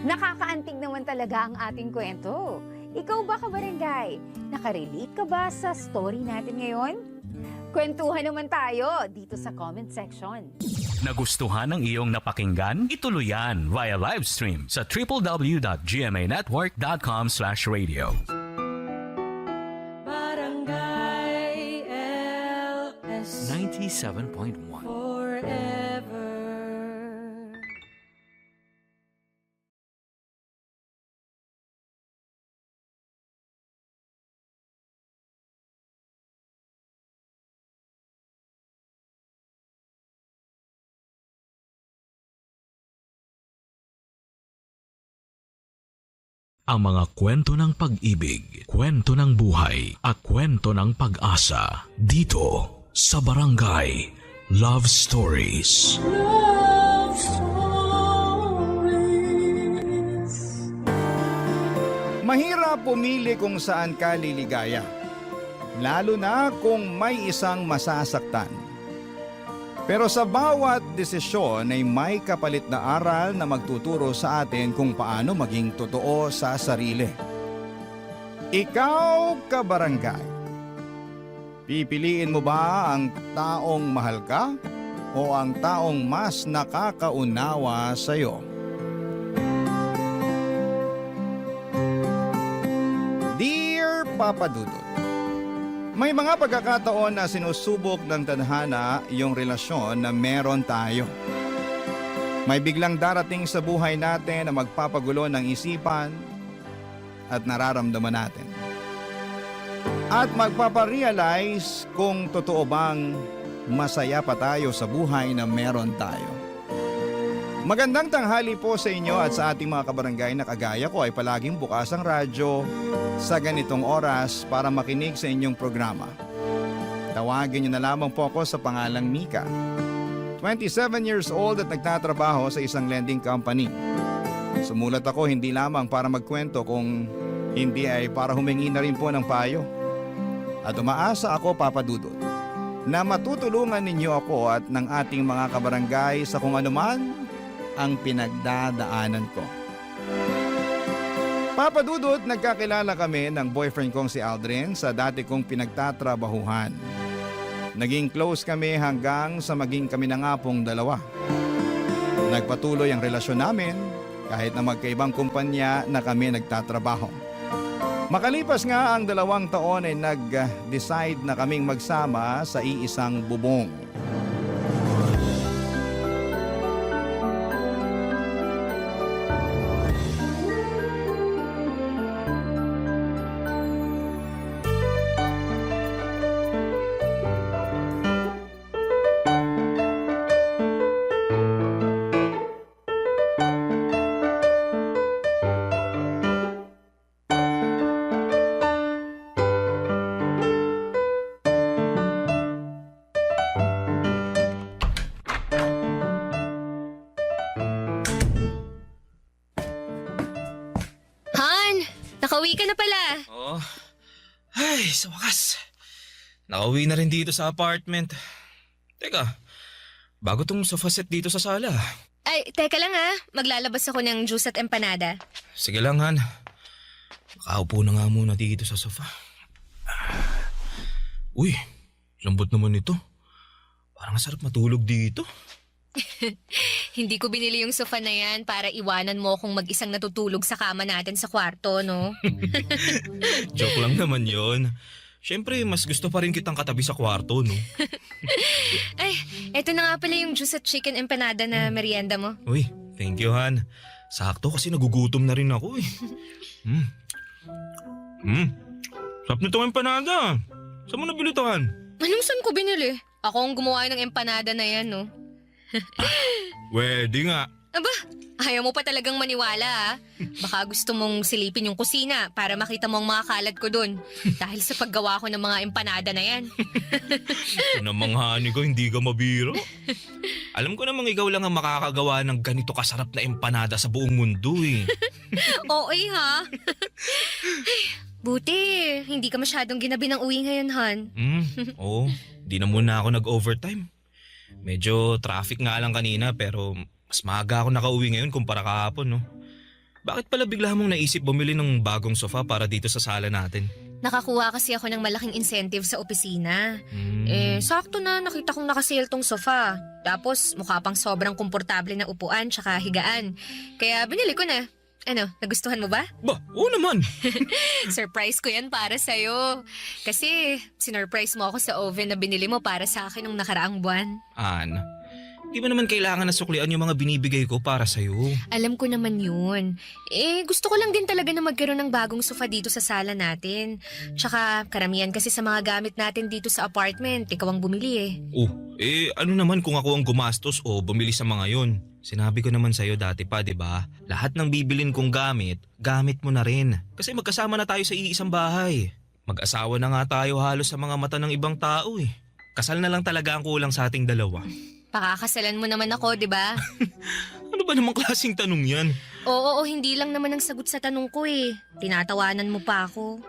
Nakakaantig naman talaga ang ating kwento. Ikaw ba, kabarangay? Nakarelate ka ba sa story natin ngayon? Kwentuhan naman tayo dito sa comment section. Nagustuhan ng iyong napakinggan? Ituloy yan via live stream sa www.gmanetwork.com/radio. Barangay LS 97.1 forever. Ang mga kwento ng pag-ibig, kwento ng buhay, at kwento ng pag-asa dito sa Barangay Love Stories. Love Stories. Mahirap pumili kung saan ka liligaya, lalo na kung may isang masasaktan. Pero sa bawat desisyon ay may kapalit na aral na magtuturo sa atin kung paano maging totoo sa sarili. Ikaw, kabarangay, pipiliin mo ba ang taong mahal ka o ang taong mas nakakaunawa sa iyo? Dear Papa Dudut, may mga pagkakataon na sinusubok ng tadhana yung relasyon na meron tayo. May biglang darating sa buhay natin na magpapagulo ng isipan at nararamdaman natin. At magpaparealize kung totoo bang masaya pa tayo sa buhay na meron tayo. Magandang tanghali po sa inyo at sa ating mga kabarangay na kagaya ko ay palaging bukas ang radyo sa ganitong oras para makinig sa inyong programa. Tawagin niyo na lamang po ako sa pangalang Mika. 27 years old at nagtatrabaho sa isang lending company. Sumulat ako hindi lamang para magkwento kung hindi ay para humingi na rin po ng payo. At umaasa ako, Papa Dudut, na matutulungan ninyo ako at ng ating mga kabarangay sa kung anuman ang pinagdadaanan ko. Papa Dudut, nagkakilala kami ng boyfriend kong si Aldrin sa dati kong pinagtatrabahuhan. Naging close kami hanggang sa maging kami na nga pong dalawa. Nagpatuloy ang relasyon namin kahit na magkaibang kumpanya na kami nagtatrabaho. Makalipas nga ang 2 taon ay nag-decide na kaming magsama sa iisang bubong. Nakauwi ka na pala. Oo. Ay, sa wakas. Nakauwi na rin dito sa apartment. Teka, bago tong sofa set dito sa sala. Ay, teka lang maglalabas ako ng juice at empanada. Sige lang, Han. Makaupo na nga muna dito sa sofa. Uy, lambot naman ito. Parang sarap matulog dito. Hindi ko binili yung sofa na yan para iwanan mo akong mag-isang natutulog sa kama natin sa kwarto, no? Joke lang naman yon. Siyempre, mas gusto pa rin kitang katabi sa kwarto, no? Ay, eto na nga pala yung juice at chicken empanada na merienda mo. Uy, thank you, Han. Sakto kasi nagugutom na rin ako, eh. Sarap nitong empanada. Saan mo nabili ito, Han? Anong saan ko binili? Ako ang gumawa ng empanada na yan, no? Pwede nga. Aba, ayaw mo pa talagang maniwala, Baka gusto mong silipin yung kusina para makita mo ang mga kalat ko dun. Dahil sa paggawa ko ng mga empanada na yan. Ito namang honey ko, hindi ka mabiro. Alam ko namang ikaw lang ang makakagawa ng ganito kasarap na empanada sa buong mundo, eh. Oo, ha? Buti, hindi ka masyadong ginabi ng uwi ngayon, Han. Oo, Di na muna ako nag-overtime. Medyo traffic nga lang kanina pero mas maaga ako nakauwi ngayon kumpara kahapon, no? Bakit pala bigla mong naisip bumili ng bagong sofa para dito sa sala natin? Nakakuha kasi ako ng malaking incentive sa opisina. Sakto na nakita kong nakasale tong sofa. Tapos mukha pang sobrang komportable na upuan tsaka higaan. Kaya binili ko na. Ano, nagustuhan mo ba? Ba, oo naman. Surprise ko yan para sa'yo. Kasi sinurprise mo ako sa oven na binili mo para sa akin nung nakaraang buwan. An, di ba naman kailangan na suklian yung mga binibigay ko para sa'yo? Alam ko naman yun. Gusto ko lang din talaga na magkaroon ng bagong sofa dito sa sala natin. Tsaka karamihan kasi sa mga gamit natin dito sa apartment, ikaw ang bumili Ano naman kung ako ang gumastos o bumili sa mga yon? Sinabi ko naman sa'yo dati pa, di ba? Lahat ng bibilin kong gamit, gamit mo na rin. Kasi magkasama na tayo sa iisang bahay. Mag-asawa na nga tayo halos sa mga mata ng ibang tao eh. Kasal na lang talaga ang kulang sa ating dalawa. Pakakasalan mo naman ako, di ba? Ano ba namang klaseng tanong yan? Oo, hindi lang naman ang sagot sa tanong ko eh. Tinatawanan mo pa ako.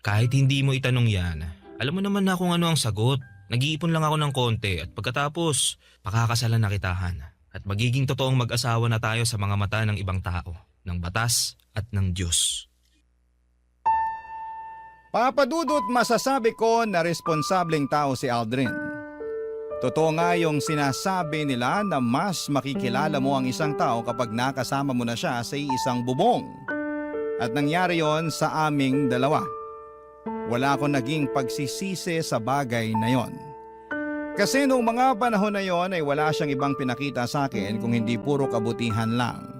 Kahit hindi mo itanong yan, alam mo naman na kung ano ang sagot. Nag-iipon lang ako ng konti at pagkatapos, pakakasalan na kitahan. At magiging totoong mag-asawa na tayo sa mga mata ng ibang tao, ng batas at ng Diyos. Papadudot masasabi ko na responsableng tao si Aldrin. Totoo nga yung sinasabi nila na mas makikilala mo ang isang tao kapag nakasama mo na siya sa isang bubong. At nangyari yon sa aming dalawa. Wala akong naging pagsisisi sa bagay na yon. Kasi noong mga panahon na yon ay wala siyang ibang pinakita sa akin kung hindi puro kabutihan lang.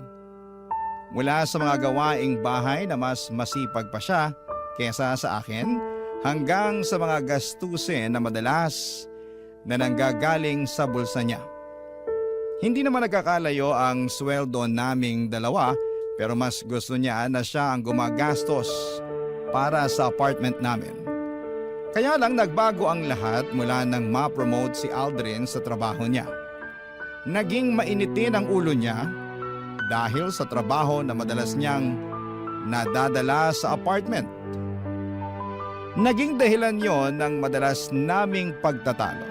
Mula sa mga gawaing bahay na mas masipag pa siya kesa sa akin, hanggang sa mga gastusin na madalas na nanggagaling sa bulsa niya. Hindi naman nagkakalayo ang sweldo naming dalawa pero mas gusto niya na siya ang gumagastos para sa apartment namin. Kaya lang nagbago ang lahat mula nang ma-promote si Aldrin sa trabaho niya. Naging mainitin ang ulo niya dahil sa trabaho na madalas niyang nadadala sa apartment. Naging dahilan yon ng madalas naming pagtatalo.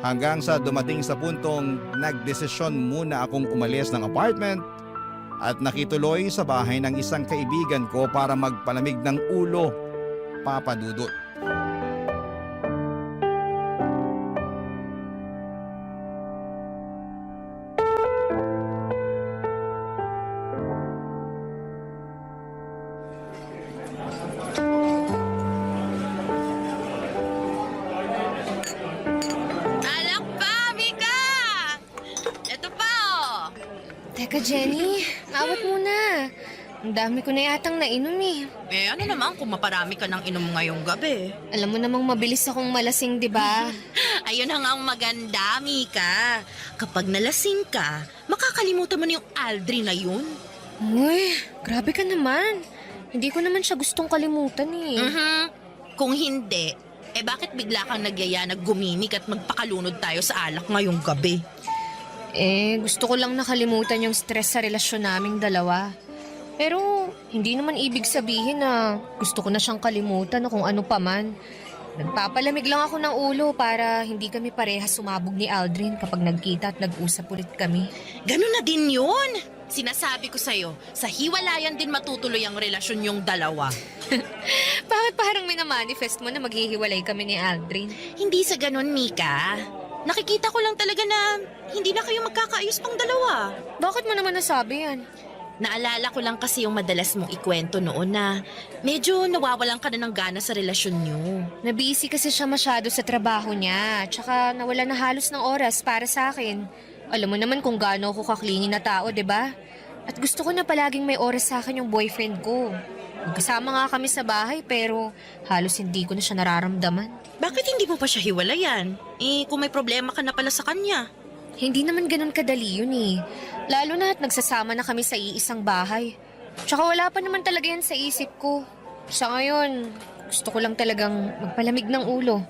Hanggang sa dumating sa puntong nagdesisyon muna akong umalis ng apartment at nakituloy sa bahay ng isang kaibigan ko para magpalamig ng ulo, Papa Dudut. Alak pa, Mika! Ito pa, oh! Teka, Jenny, awat muna. Ang dami ko na yatang nainom eh. Ano naman kung maparami ka ng inom ngayong gabi? Alam mo namang mabilis akong malasing, di ba? Ayun na nga ang maganda, Mika. Kapag nalasing ka, makakalimutan mo na yung Aldrin na yun. Uy, grabe ka naman. Hindi ko naman siya gustong kalimutan eh. Kung hindi, bakit bigla kang nagyaya na gumimik at magpakalunod tayo sa alak ngayong gabi? Gusto ko lang nakalimutan yung stress sa relasyon naming dalawa. Pero hindi naman ibig sabihin na gusto ko na siyang kalimutan o kung ano pa man. Nagpapalamig lang ako ng ulo para hindi kami parehas sumabog ni Aldrin kapag nagkita at nag-usap ulit kami. Ganun na din yun! Sinasabi ko sa'yo, sa hiwalayan din matutuloy ang relasyon yung dalawa. Bakit parang minamanifest mo na maghihiwalay kami ni Aldrin? Hindi sa ganun, Mika. Nakikita ko lang talaga na hindi na kayo magkakaayos pang dalawa. Bakit mo naman nasabi yan? Naalala ko lang kasi yung madalas mong ikwento noon na medyo nawawalan ka na ng gana sa relasyon nyo. Nabisi kasi siya masyado sa trabaho niya, tsaka nawala na halos ng oras para sa akin. Alam mo naman kung gaano ako kaklingi na tao, di ba? At gusto ko na palaging may oras sa akin yung boyfriend ko. Magkasama nga kami sa bahay pero halos hindi ko na siya nararamdaman. Bakit hindi mo pa siya hiwalayan? Kung may problema ka na pala sa kanya. Hindi naman ganun kadali yun eh. Lalo na at nagsasama na kami sa iisang bahay. Tsaka wala pa naman talaga yan sa isip ko. Sa ngayon, gusto ko lang talagang magpalamig ng ulo.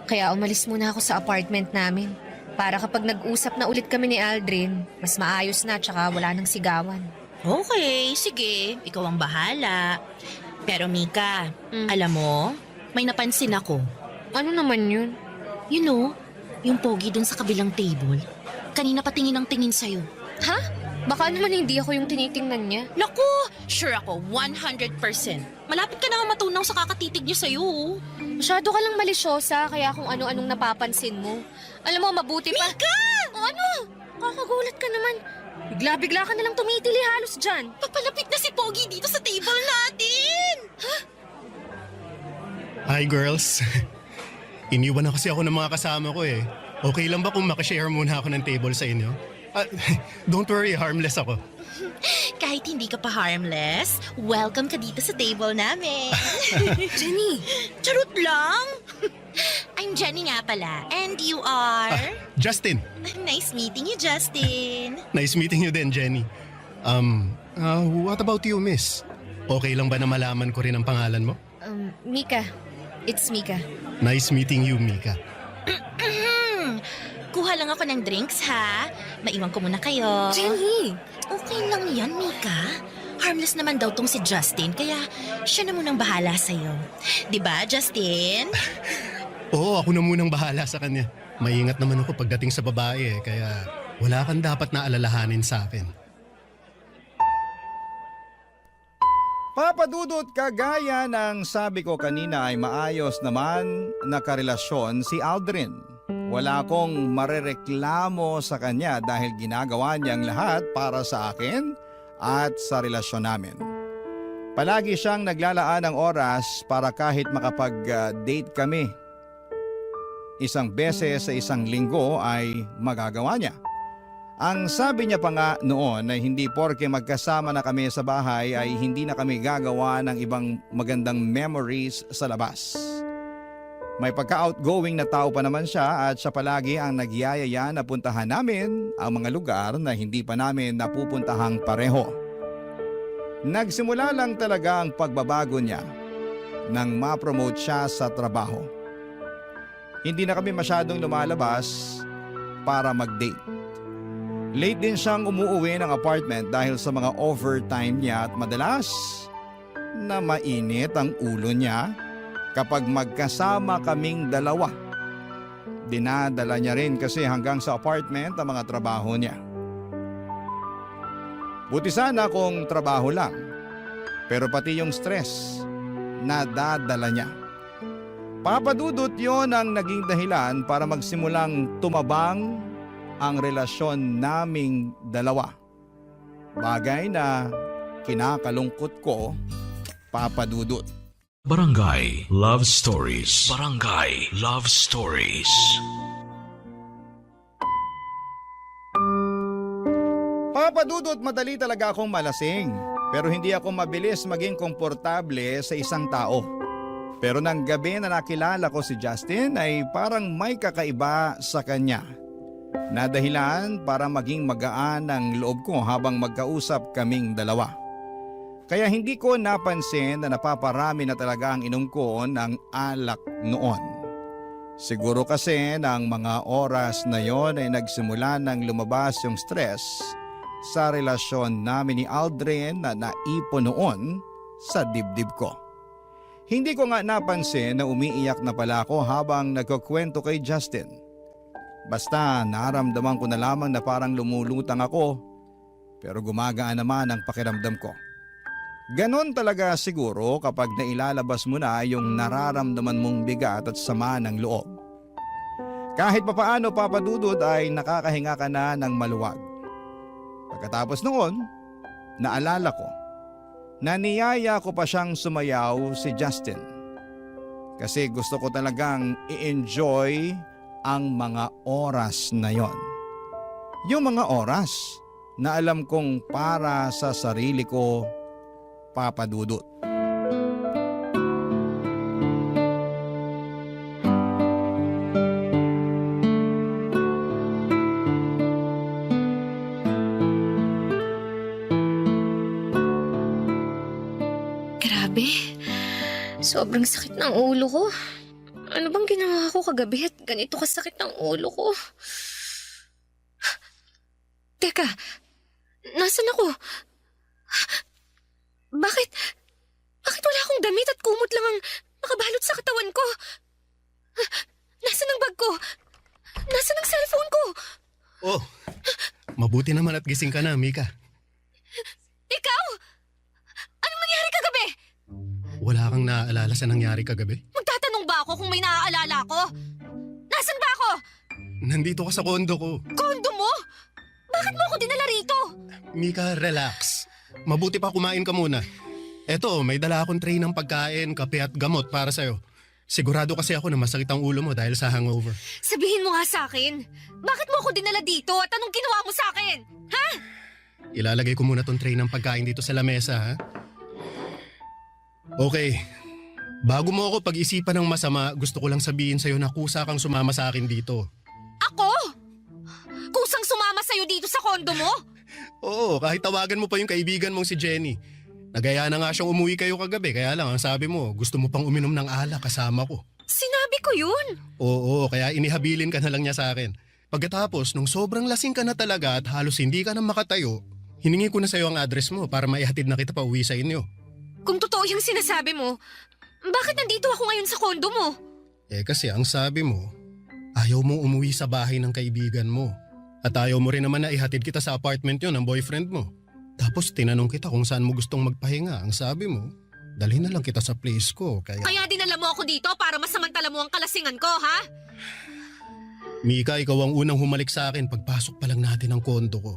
Kaya umalis muna ako sa apartment namin. Para kapag nag-usap na ulit kami ni Aldrin, mas maayos na tsaka wala nang sigawan. Okay, sige. Ikaw ang bahala. Pero Mika, alam mo, may napansin ako. Ano naman yun? You know, yung pogi dun sa kabilang table. Kanina pa tingin ang tingin sa'yo. Ha? Baka naman hindi ako yung tinitingnan niya. Naku! Sure ako, 100%. Malapit ka na nga matunaw sa kakatitig niya sa'yo. Masyado ka lang malisyosa, kaya kung ano-anong napapansin mo. Alam mo, mabuti pa... Mika! O ano? Kakagulat ka naman. Bigla-bigla ka nalang tumitili halos dyan. Papalapit na si Pogi dito sa table natin! Ha? Hi girls. Iniwan na kasi ako ng mga kasama ko eh. Okay lang ba kung makashare muna ako ng table sa inyo? Don't worry, harmless ako. Kahit hindi ka pa harmless, welcome ka dito sa table namin. Jenny! Charot lang! I'm Jenny nga pala. And you are? Justin. Nice meeting you, Justin. Nice meeting you din, Jenny. What about you, miss? Okay lang ba na malaman ko rin ang pangalan mo? Mika. It's Mika. Nice meeting you, Mika. Kuha lang ako ng drinks, ha? Maiwan ko muna kayo. Jenny! Okay lang yan, Mika. Harmless naman daw tong si Justin, kaya siya na munang bahala sa'yo. Diba, Justin? Oo, ako na munang bahala sa kanya. Maingat naman ako pagdating sa babae kaya wala kang dapat na alalahanin sa akin. Papa Dudut, kagaya ng sabi ko kanina ay maayos naman na karelasyon si Aldrin. Wala akong marereklamo sa kanya dahil ginagawa niyang lahat para sa akin at sa relasyon namin. Palagi siyang naglalaan ng oras para kahit makapag-date kami. Isang beses sa isang linggo ay magagawa niya. Ang sabi niya pa nga noon ay hindi porke magkasama na kami sa bahay ay hindi na kami gagawa ng ibang magandang memories sa labas. May pagka-outgoing na tao pa naman siya at siya palagi ang nagyayaya na puntahan namin ang mga lugar na hindi pa namin napupuntahang pareho. Nagsimula lang talaga ang pagbabago niya nang ma-promote siya sa trabaho. Hindi na kami masyadong lumalabas para mag-date. Late din siyang umuuwi ng apartment dahil sa mga overtime niya at madalas na mainit ang ulo niya kapag magkasama kaming dalawa. Dinadala niya rin kasi hanggang sa apartment ang mga trabaho niya. Buti sana kung trabaho lang, pero pati yung stress, nadadala niya. Papadudot yon ang naging dahilan para magsimulang tumabang ang relasyon naming dalawa. Bagay na kinakalungkot ko, Papadudot. Barangay Love Stories. Barangay Love Stories. Papadudot, madali talaga akong malasing. Pero hindi ako mabilis maging komportable sa isang tao. Pero nang gabi na nakilala ko si Justin ay parang may kakaiba sa kanya. Na dahilan para maging magaan ang loob ko habang magkausap kaming dalawa. Kaya hindi ko napansin na napaparami na talaga ang inom ko ng alak noon. Siguro kasi ng mga oras na yon ay nagsimula nang lumabas yung stress sa relasyon namin ni Aldrin na naipon noon sa dibdib ko. Hindi ko nga napansin na umiiyak na pala ako habang nagkukwento kay Justin. Basta naramdaman ko na lamang na parang lumulutang ako pero gumagaan naman ang pakiramdam ko. Ganon talaga siguro kapag nailalabas mo na yung nararamdaman mong bigat at sama ng loob. Kahit papaano, Papadudod, ay nakakahinga ka na ng maluwag. Pagkatapos noon, naalala ko na niyaya ko pa siyang sumayaw si Justin. Kasi gusto ko talagang i-enjoy ang mga oras na yon. Yung mga oras na alam kong para sa sarili ko, Papadudot. Grabe. Sobrang sakit ng ulo ko. Ano bang ginawa ko kagabi at ganito kasakit ng ulo ko? Teka, nasan ako? Bakit wala akong damit at kumot lang ang nakabalot sa katawan ko? Nasaan ang bag ko? Nasaan ang cellphone ko? Oh, mabuti naman at gising ka na, Mika. Ikaw? Anong nangyari kagabi? Wala kang naaalala sa nangyari kagabi? Magtatanong ba ako kung may naaalala ko? Nasaan ba ako? Nandito ka sa kondo ko. Kondo mo? Bakit mo ako dinala rito? Mika, relax. Mabuti pa kumain ka muna. Eto, may dala akong tray ng pagkain, kape at gamot para sa'yo. Sigurado kasi ako na masakit ang ulo mo dahil sa hangover. Sabihin mo nga sa akin, bakit mo ako dinala dito at anong ginawa mo sa akin? Ha? Ilalagay ko muna tong tray ng pagkain dito sa lamesa, ha? Okay. Bago mo ako pag-isipan ng masama, gusto ko lang sabihin sa'yo na kusa kang sumama sa akin dito. Ako? Kusang sumama sa'yo dito sa kondo mo? Oo, kahit tawagan mo pa yung kaibigan mong si Jenny. Nagaya na nga siyang umuwi kayo kagabi, kaya lang ang sabi mo, gusto mo pang uminom ng alak kasama ko. Sinabi ko yun. Oo, kaya inihabilin ka na lang niya sa akin. Pagkatapos, nung sobrang lasing ka na talaga at halos hindi ka na makatayo, hiningi ko na sa'yo ang address mo para maihatid na kita pa uwi sa inyo. Kung totoo yung sinasabi mo, bakit nandito ako ngayon sa kondo mo? Kasi ang sabi mo, ayaw mong umuwi sa bahay ng kaibigan mo. At ayaw mo rin naman na ihatid kita sa apartment yun ng boyfriend mo. Tapos tinanong kita kung saan mo gustong magpahinga. Ang sabi mo, dalhin na lang kita sa place ko. Kaya dinala mo ako dito para masamantala mo ang kalasingan ko, ha? Mika, ikaw ang unang humalik sa akin pagpasok pa lang natin ng kondo ko.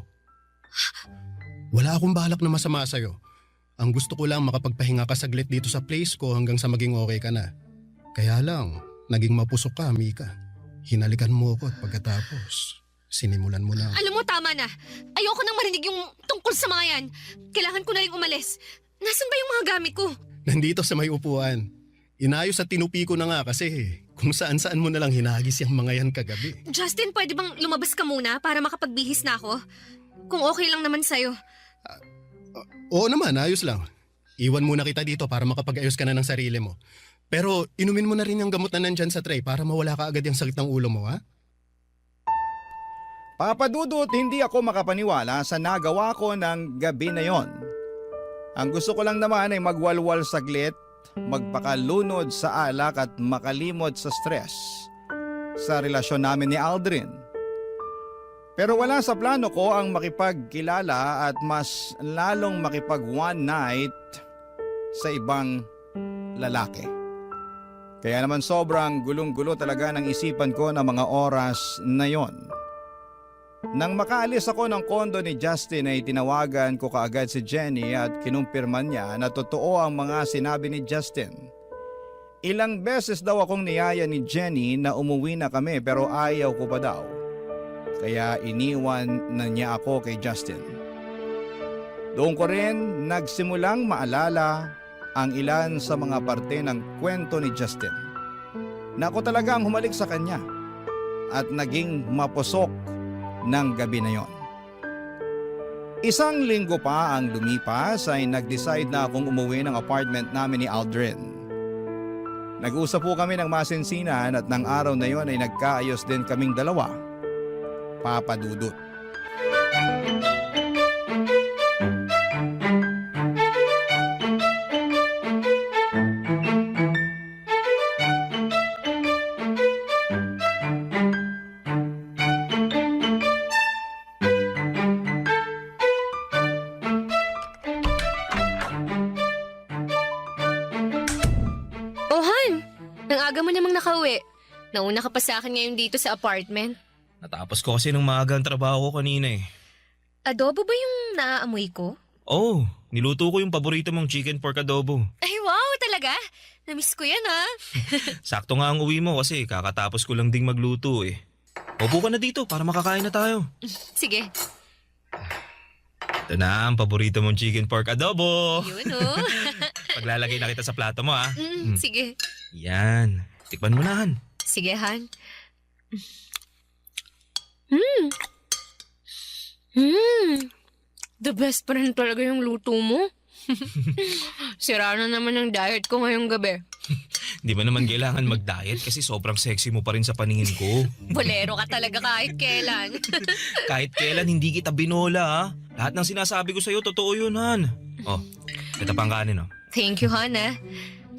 Wala akong balak na masama sa'yo. Ang gusto ko lang makapagpahinga ka saglit dito sa place ko hanggang sa maging okay ka na. Kaya lang, naging mapusok ka, Mika. Hinalikan mo ako at pagkatapos, sinimulan mo na. Alam mo, tama na. Ayoko nang marinig yung tungkol sa mga yan. Kailangan ko na rin umalis. Nasaan ba yung mga gamit ko? Nandito sa may upuan. Inayos at tinupi ko na nga kasi kung saan-saan mo na lang hinagis yung mga yan kagabi. Justin, pwede bang lumabas ka muna para makapagbihis na ako? Kung okay lang naman sa'yo. Oo naman, ayos lang. Iwan muna kita dito para makapag-ayos ka na ng sarili mo. Pero inumin mo na rin yung gamot na nandyan sa tray para mawala ka agad yung sakit ng ulo mo, ha? Papadudot, hindi ako makapaniwala sa nagawa ko ng gabi na yon. Ang gusto ko lang naman ay magwalwal saglit, magpakalunod sa alak at makalimot sa stress sa relasyon namin ni Aldrin. Pero wala sa plano ko ang makipagkilala at mas lalong makipag one night sa ibang lalaki. Kaya naman sobrang gulong-gulo talaga ng isipan ko ng mga oras na yon. Nang makaalis ako ng kondo ni Justin ay tinawagan ko kaagad si Jenny at kinumpirman niya na totoo ang mga sinabi ni Justin. Ilang beses daw akong niyaya ni Jenny na umuwi na kami pero ayaw ko pa daw. Kaya iniwan na niya ako kay Justin. Doon ko rin nagsimulang maalala ang ilan sa mga parte ng kwento ni Justin. Na ako talaga ang humalik sa kanya at naging mapusok ng gabi na yon. Isang linggo pa ang lumipas ay nag-decide na akong umuwi ng apartment namin ni Aldrin. Nag-usap po kami ng masinsinan at ng araw na yon ay nagkaayos din kaming dalawa. Papadudot. Oh, Han! Nang aga mo namang nakauwi. Nauna ka pa sa akin ngayon dito sa apartment. Natapos ko kasi ng maaga ang trabaho ko kanina eh. Adobo ba yung naaamoy ko? Oh, niluto ko yung paborito mong chicken pork adobo. Ay, wow! Talaga? Namiss ko yan, ha? Sakto nga ang uwi mo kasi kakatapos ko lang ding magluto eh. Upo ka na dito para makakain na tayo. Sige. Ito na ang paborito mong chicken pork adobo. Yun, oh. Paglalagay na kita sa plato mo ah. Sige. Yan. Tikman mo na, Han. Sige, Han. The best pa rin talaga yung luto mo. Sira na naman ang diet ko ngayong gabi. Di ba naman kailangan mag-diet kasi sobrang sexy mo pa rin sa paningin ko. Bolero ka talaga kahit kailan. Kahit kailan hindi kita binola ha. Lahat ng sinasabi ko sa'yo, totoo yun, Han. Oh, ito pang kanin oh. Thank you, Han, ha?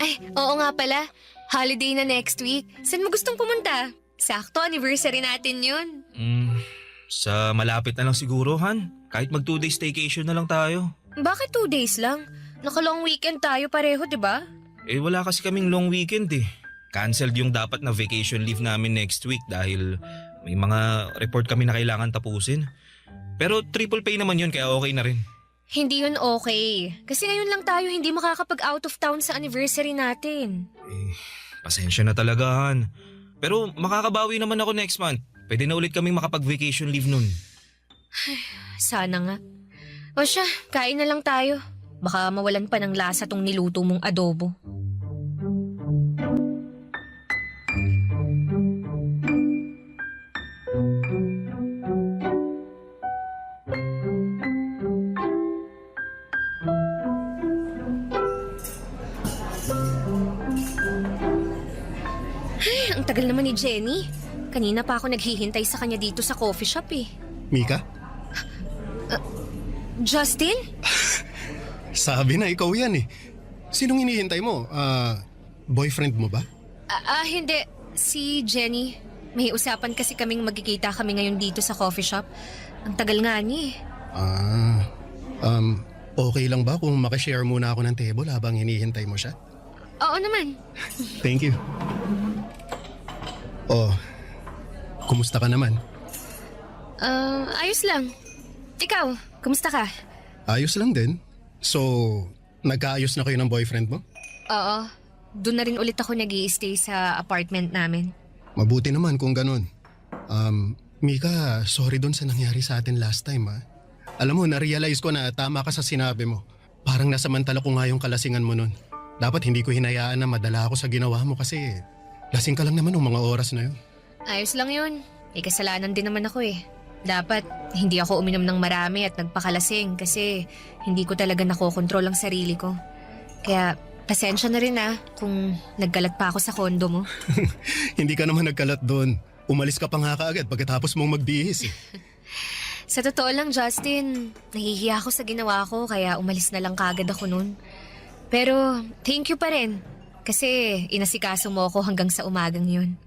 Ay, oo nga pala. Holiday na next week. Saan mo gustong pumunta? Sakto, anniversary natin yun. Sa malapit na lang siguro, Han. Kahit mag 2 days staycation na lang tayo. Bakit 2 days lang? Naka-long weekend tayo pareho, di ba? Wala kasi kaming long weekend eh. Cancelled yung dapat na vacation leave namin next week dahil may mga report kami na kailangan tapusin. Pero triple pay naman yun kaya okay na rin. Hindi yun okay. Kasi ngayon lang tayo hindi makakapag out of town sa anniversary natin. Pasensya na talaga, Han. Pero makakabawi naman ako next month. Pwede na ulit kaming makapag-vacation leave nun. Sana nga. O siya, kain na lang tayo. Baka mawalan pa ng lasa tong niluto mong adobo. Ay, ang tagal naman ni Jenny. Kanina pa ako naghihintay sa kanya dito sa coffee shop eh. Mika? Justin? Sabi na ikaw yan eh. Sinong hinihintay mo? Boyfriend mo ba? Hindi. Si Jenny. May usapan kasi kaming magkikita kami ngayon dito sa coffee shop. Ang tagal nga niya eh. Okay lang ba kung makishare muna ako ng table habang hinihintay mo siya? Oo naman. Thank you. Oh, kumusta ka naman? Ayos lang. Ikaw, kumusta ka? Ayos lang din. So, nagkaayos na kayo ng boyfriend mo? Oo. Doon na rin ulit ako nag-i-stay sa apartment namin. Mabuti naman kung ganun. Mika, sorry dun sa nangyari sa atin last time ha. Alam mo, na-realize ko na tama ka sa sinabi mo. Parang nasamantala ko nga yung kalasingan mo nun. Dapat hindi ko hinayaan na madala ako sa ginawa mo kasi lasing ka lang naman ng mga oras na yun. Ayos lang yun. May kasalanan din naman ako eh. Dapat hindi ako uminom ng marami at nagpakalasing kasi hindi ko talaga nakokontrol ang sarili ko. Kaya pasensya na rin kung nagkalat pa ako sa kondo mo. Hindi ka naman nagkalat doon. Umalis ka pa nga kaagad pagkatapos mong magbihis eh. Sa totoo lang, Justin, nahihiya ako sa ginawa ko kaya umalis na lang kaagad ako nun. Pero thank you pa rin kasi inasikaso mo ako hanggang sa umagang yun.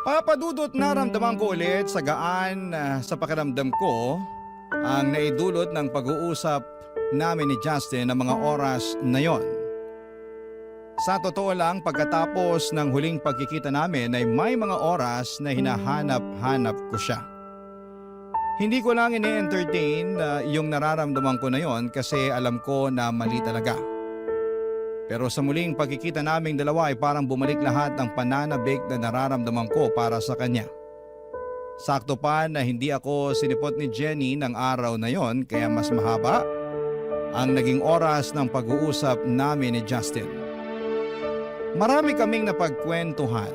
Papadudot naramdaman ko ulit sa gaan sa pakiramdam ko ang naidulot ng pag-uusap namin ni Justin ng mga oras na yon. Sa totoo lang, pagkatapos ng huling pagkikita namin ay may mga oras na hinahanap-hanap ko siya. Hindi ko lang ini-entertain yung nararamdaman ko na yon kasi alam ko na mali talaga. Pero sa muling pagkikita naming dalawa ay parang bumalik lahat ng pananabik na nararamdaman ko para sa kanya. Sakto pa na hindi ako sinipot ni Jenny ng araw na yon kaya mas mahaba ang naging oras ng pag-uusap namin ni Justin. Marami kaming napagkwentuhan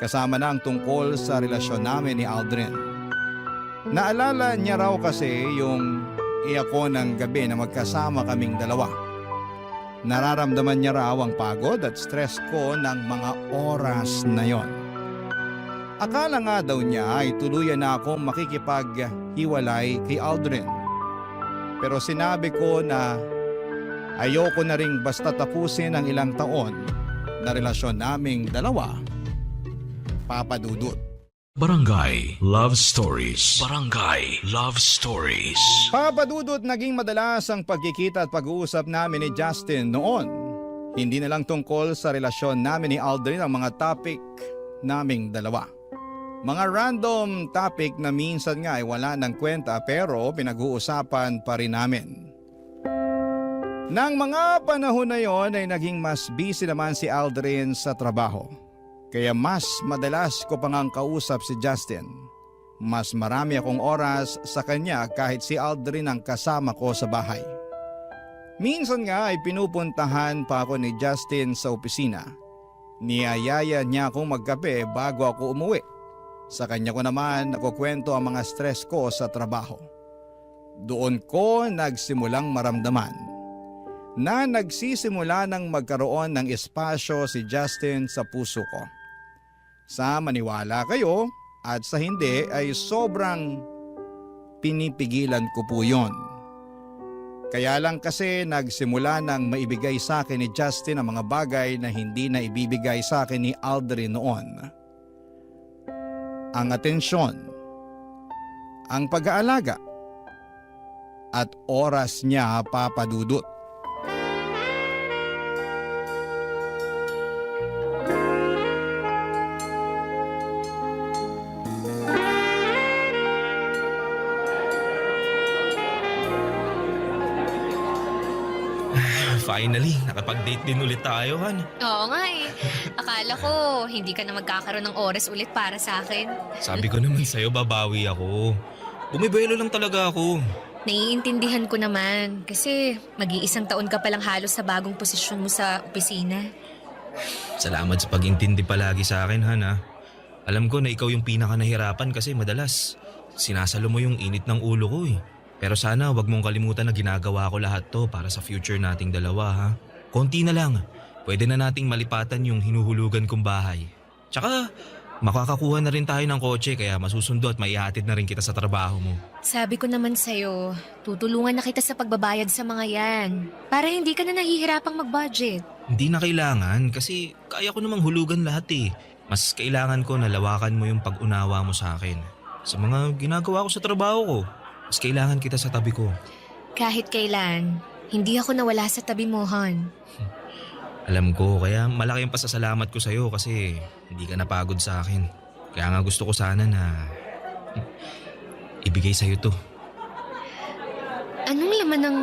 kasama na ang tungkol sa relasyon namin ni Aldrin. Naalala niya raw kasi yung iako ng gabi na magkasama kaming dalawa. Nararamdaman niya raw ang pagod at stress ko ng mga oras na yon. Akala nga daw niya ay tuluyan na akong makikipaghiwalay kay Aldrin. Pero sinabi ko na ayoko na ring basta tapusin ang ilang taon na relasyon naming dalawa, Papa Dudut. Barangay Love Stories. Barangay Love Stories. Papa Dudut, naging madalas ang pagkikita at pag-uusap namin ni Justin noon. Hindi na lang tungkol sa relasyon namin ni Aldrin ang mga topic naming dalawa. Mga random topic na minsan nga ay wala ng kwenta pero pinag-uusapan pa rin namin. Nang mga panahon na yon ay naging mas busy naman si Aldrin sa trabaho. Kaya mas madalas ko pang ang kausap si Justin. Mas marami akong oras sa kanya kahit si Aldrin ang kasama ko sa bahay. Minsan nga ay pinupuntahan pa ako ni Justin sa opisina. Niyayaya niya akong magkape bago ako umuwi. Sa kanya ko naman nakukwento ang mga stress ko sa trabaho. Doon ko nagsimulang maramdaman na nagsisimula ng magkaroon ng espasyo si Justin sa puso ko. Sa maniwala kayo at sa hindi ay sobrang pinipigilan ko po yon. Kaya lang kasi nagsimula nang maibigay sa akin ni Justin ang mga bagay na hindi na ibibigay sa akin ni Aldrin noon. Ang atensyon, ang pag-aalaga, at oras niya, Papa Dudut. Finally, nakapag-date din ulit tayo, Han. Oo nga eh. Akala ko hindi ka na magkakaroon ng oras ulit para sa akin. Sabi ko naman sa'yo, babawi ako. Bumibuelo lang talaga ako. Naiintindihan ko naman kasi mag-iisang taon ka palang halos sa bagong posisyon mo sa opisina. Salamat sa pag-intindi palagi sa akin, Han, ha. Alam ko na ikaw yung pinaka nahirapan kasi madalas sinasalo mo yung init ng ulo ko eh. Pero sana wag mong kalimutan na ginagawa ko lahat to para sa future nating dalawa, ha. Konti na lang. Pwede na nating malipatan yung hinuhulugan kong bahay. Tsaka makakakuha na rin tayo ng kotse kaya masusundo at maihatid na rin kita sa trabaho mo. Sabi ko naman sa'yo, tutulungan na kita sa pagbabayad sa mga yan. Para hindi ka na nahihirapang mag-budget. Hindi na kailangan kasi kaya ko namang hulugan lahat eh. Mas kailangan ko na lawakan mo yung pag-unawa mo sa akin. Sa mga ginagawa ko sa trabaho ko. Mas kailangan kita sa tabi ko. Kahit kailan, hindi ako nawala sa tabi mo, Han. Alam ko, kaya malaki ang pasasalamat ko sa'yo kasi hindi ka napagod sa akin. Kaya nga gusto ko sana na ibigay sa'yo to. Anong laman ng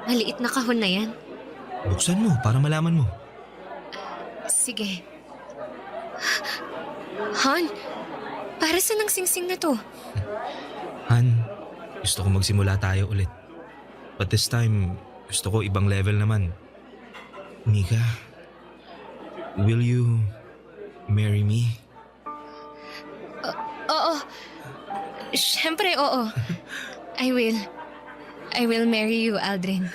maliit na kahon na yan? Buksan mo para malaman mo. Sige. Han, para saan ang singsing na to? Han, gusto ko magsimula tayo ulit. But this time, gusto ko ibang level naman. Mika, will you marry me? Oo. Siyempre, oo. I will. I will marry you, Aldrin.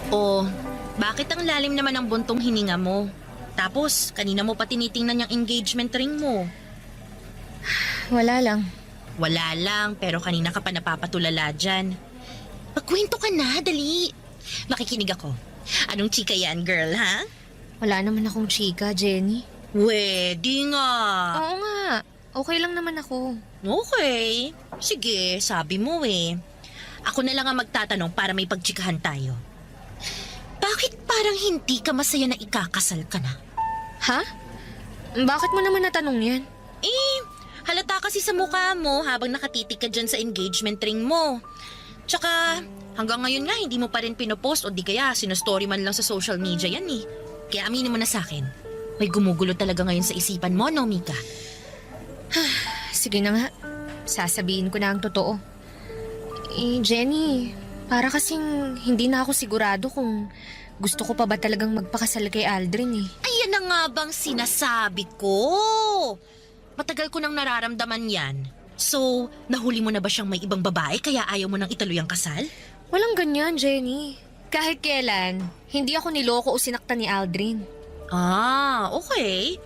Oh, bakit ang lalim naman ng buntong hininga mo? Tapos, kanina mo pa tinitingnan yung engagement ring mo. Wala lang. Wala lang, pero kanina ka pa napapatulala dyan. Magkwento ka na, dali. Makikinig ako. Anong chika yan, girl, ha? Wala naman akong chika, Jenny. Pwede nga. Oo nga. Okay lang naman ako. Okay. Sige, sabi mo eh. Ako na lang ang magtatanong para may pagchikahan tayo. Bakit parang hindi ka masaya na ikakasal ka na? Ha? Bakit mo naman natanong yan? Halata kasi sa mukha mo habang nakatitig ka dyan sa engagement ring mo. Tsaka, hanggang ngayon nga hindi mo pa rin pinopost o di kaya sinostory man lang sa social media yan eh. Kaya aminin mo na sa akin, may gumugulo talaga ngayon sa isipan mo, no, Mika? Sige na nga. Sasabihin ko na ang totoo. Jenny, para kasing hindi na ako sigurado kung gusto ko pa ba talagang magpakasal kay Aldrin eh. Ayan na nga bang sinasabi ko? Matagal ko nang nararamdaman yan. So, nahuli mo na ba siyang may ibang babae kaya ayaw mo nang ituloy ang kasal? Walang ganyan, Jenny. Kahit kailan, hindi ako niloko o sinaktan ni Aldrin. Ah, okay.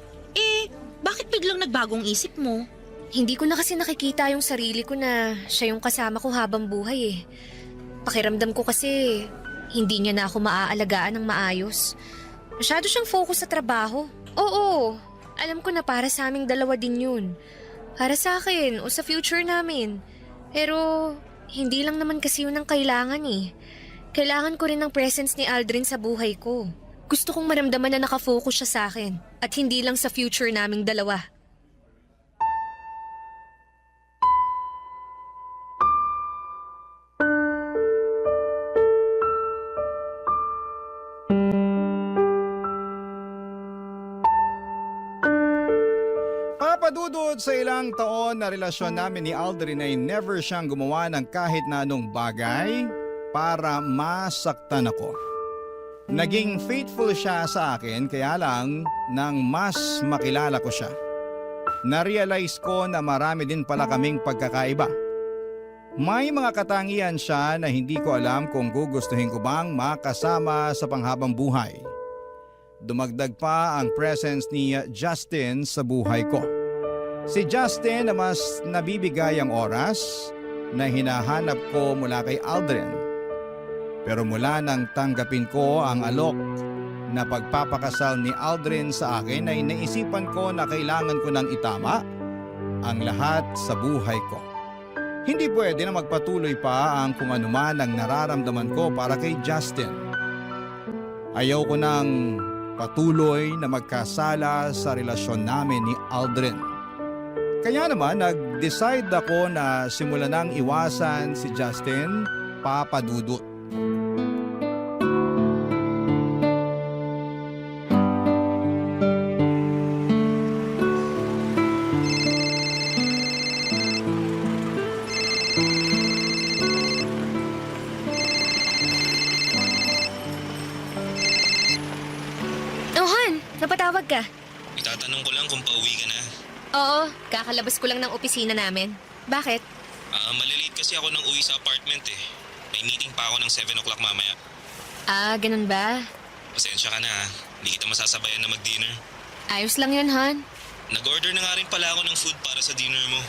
Bakit biglang nagbagong isip mo? Hindi ko na kasi nakikita yung sarili ko na siya yung kasama ko habang buhay eh. Pakiramdam ko kasi hindi niya na ako maaalagaan ng maayos. Masyado siyang focus sa trabaho. Oo, alam ko na para sa aming dalawa din yun. Para sa akin o sa future namin. Pero hindi lang naman kasi yun ang kailangan eh. Kailangan ko rin ng presence ni Aldrin sa buhay ko. Gusto kong maramdaman na nakafocus siya sa akin at hindi lang sa future naming dalawa. Papadudod sa ilang taon na relasyon namin ni Aldrin ay never siyang gumawa ng kahit na anong bagay para masaktan ako. Naging faithful siya sa akin kaya lang nang mas makilala ko siya. na-realize ko na marami din pala kaming pagkakaiba. May mga katangian siya na hindi ko alam kung gugustuhin ko bang makasama sa panghabang buhay. Dumagdag pa ang presence ni Justin sa buhay ko. Si Justin na mas nabibigay ang oras na hinahanap ko mula kay Aldrin. Pero mula nang tanggapin ko ang alok na pagpapakasal ni Aldrin sa akin ay naisipan ko na kailangan ko nang itama ang lahat sa buhay ko. Hindi pwede na magpatuloy pa ang kung anuman ang nararamdaman ko para kay Justin. Ayaw ko nang patuloy na magkasala sa relasyon namin ni Aldrin. Kaya naman nag-decide ako na simulan nang iwasan si Justin, Papa Dudut. Oh, Han, napatawag ka. Itatanong ko lang kung pauwi ka na. Oo, kakalabas ko lang ng opisina namin. Bakit? Malilate kasi ako nang uwi sa apartment eh. May meeting pa ako ng 7 o'clock mamaya. Ah, ganun ba? Pasensya ka na ha. Hindi kita masasabayan na mag-dinner. Ayos lang yun, Han. Nag-order na nga rin pala ako ng food para sa dinner mo.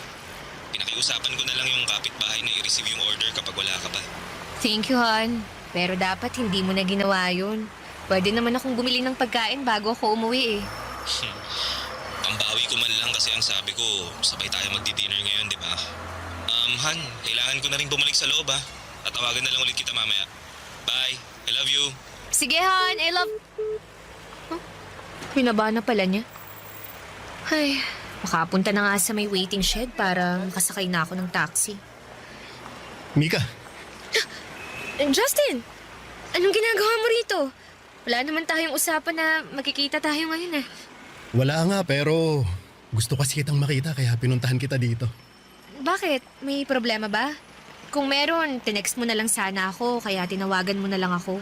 Pinakiusapan ko na lang yung kapitbahay na i-receive yung order kapag wala ka pa. Thank you, Han. Pero dapat hindi mo na ginawa yun. Pwede naman akong bumili ng pagkain bago ako umuwi eh. Pambawi ko man lang kasi ang sabi ko, sabay tayo magdi-dinner ngayon, di ba? Han, kailangan ko na rin bumalik sa loob ha. Tatawagan na lang ulit kita mamaya. Bye. I love you. Sige, Han. I love... Huh? Binaba na pala niya. Ay, makapunta na nga sa may waiting shed para makasakay na ako ng taxi. Mika, Justin! Anong ginagawa mo rito? Wala naman tayong usapan na magkikita tayo ngayon eh. wala nga pero gusto kasi kitang makita kaya pinuntahan kita dito. Bakit? May problema ba? Kung meron, tinext mo na lang sana ako kaya tinawagan mo na lang ako.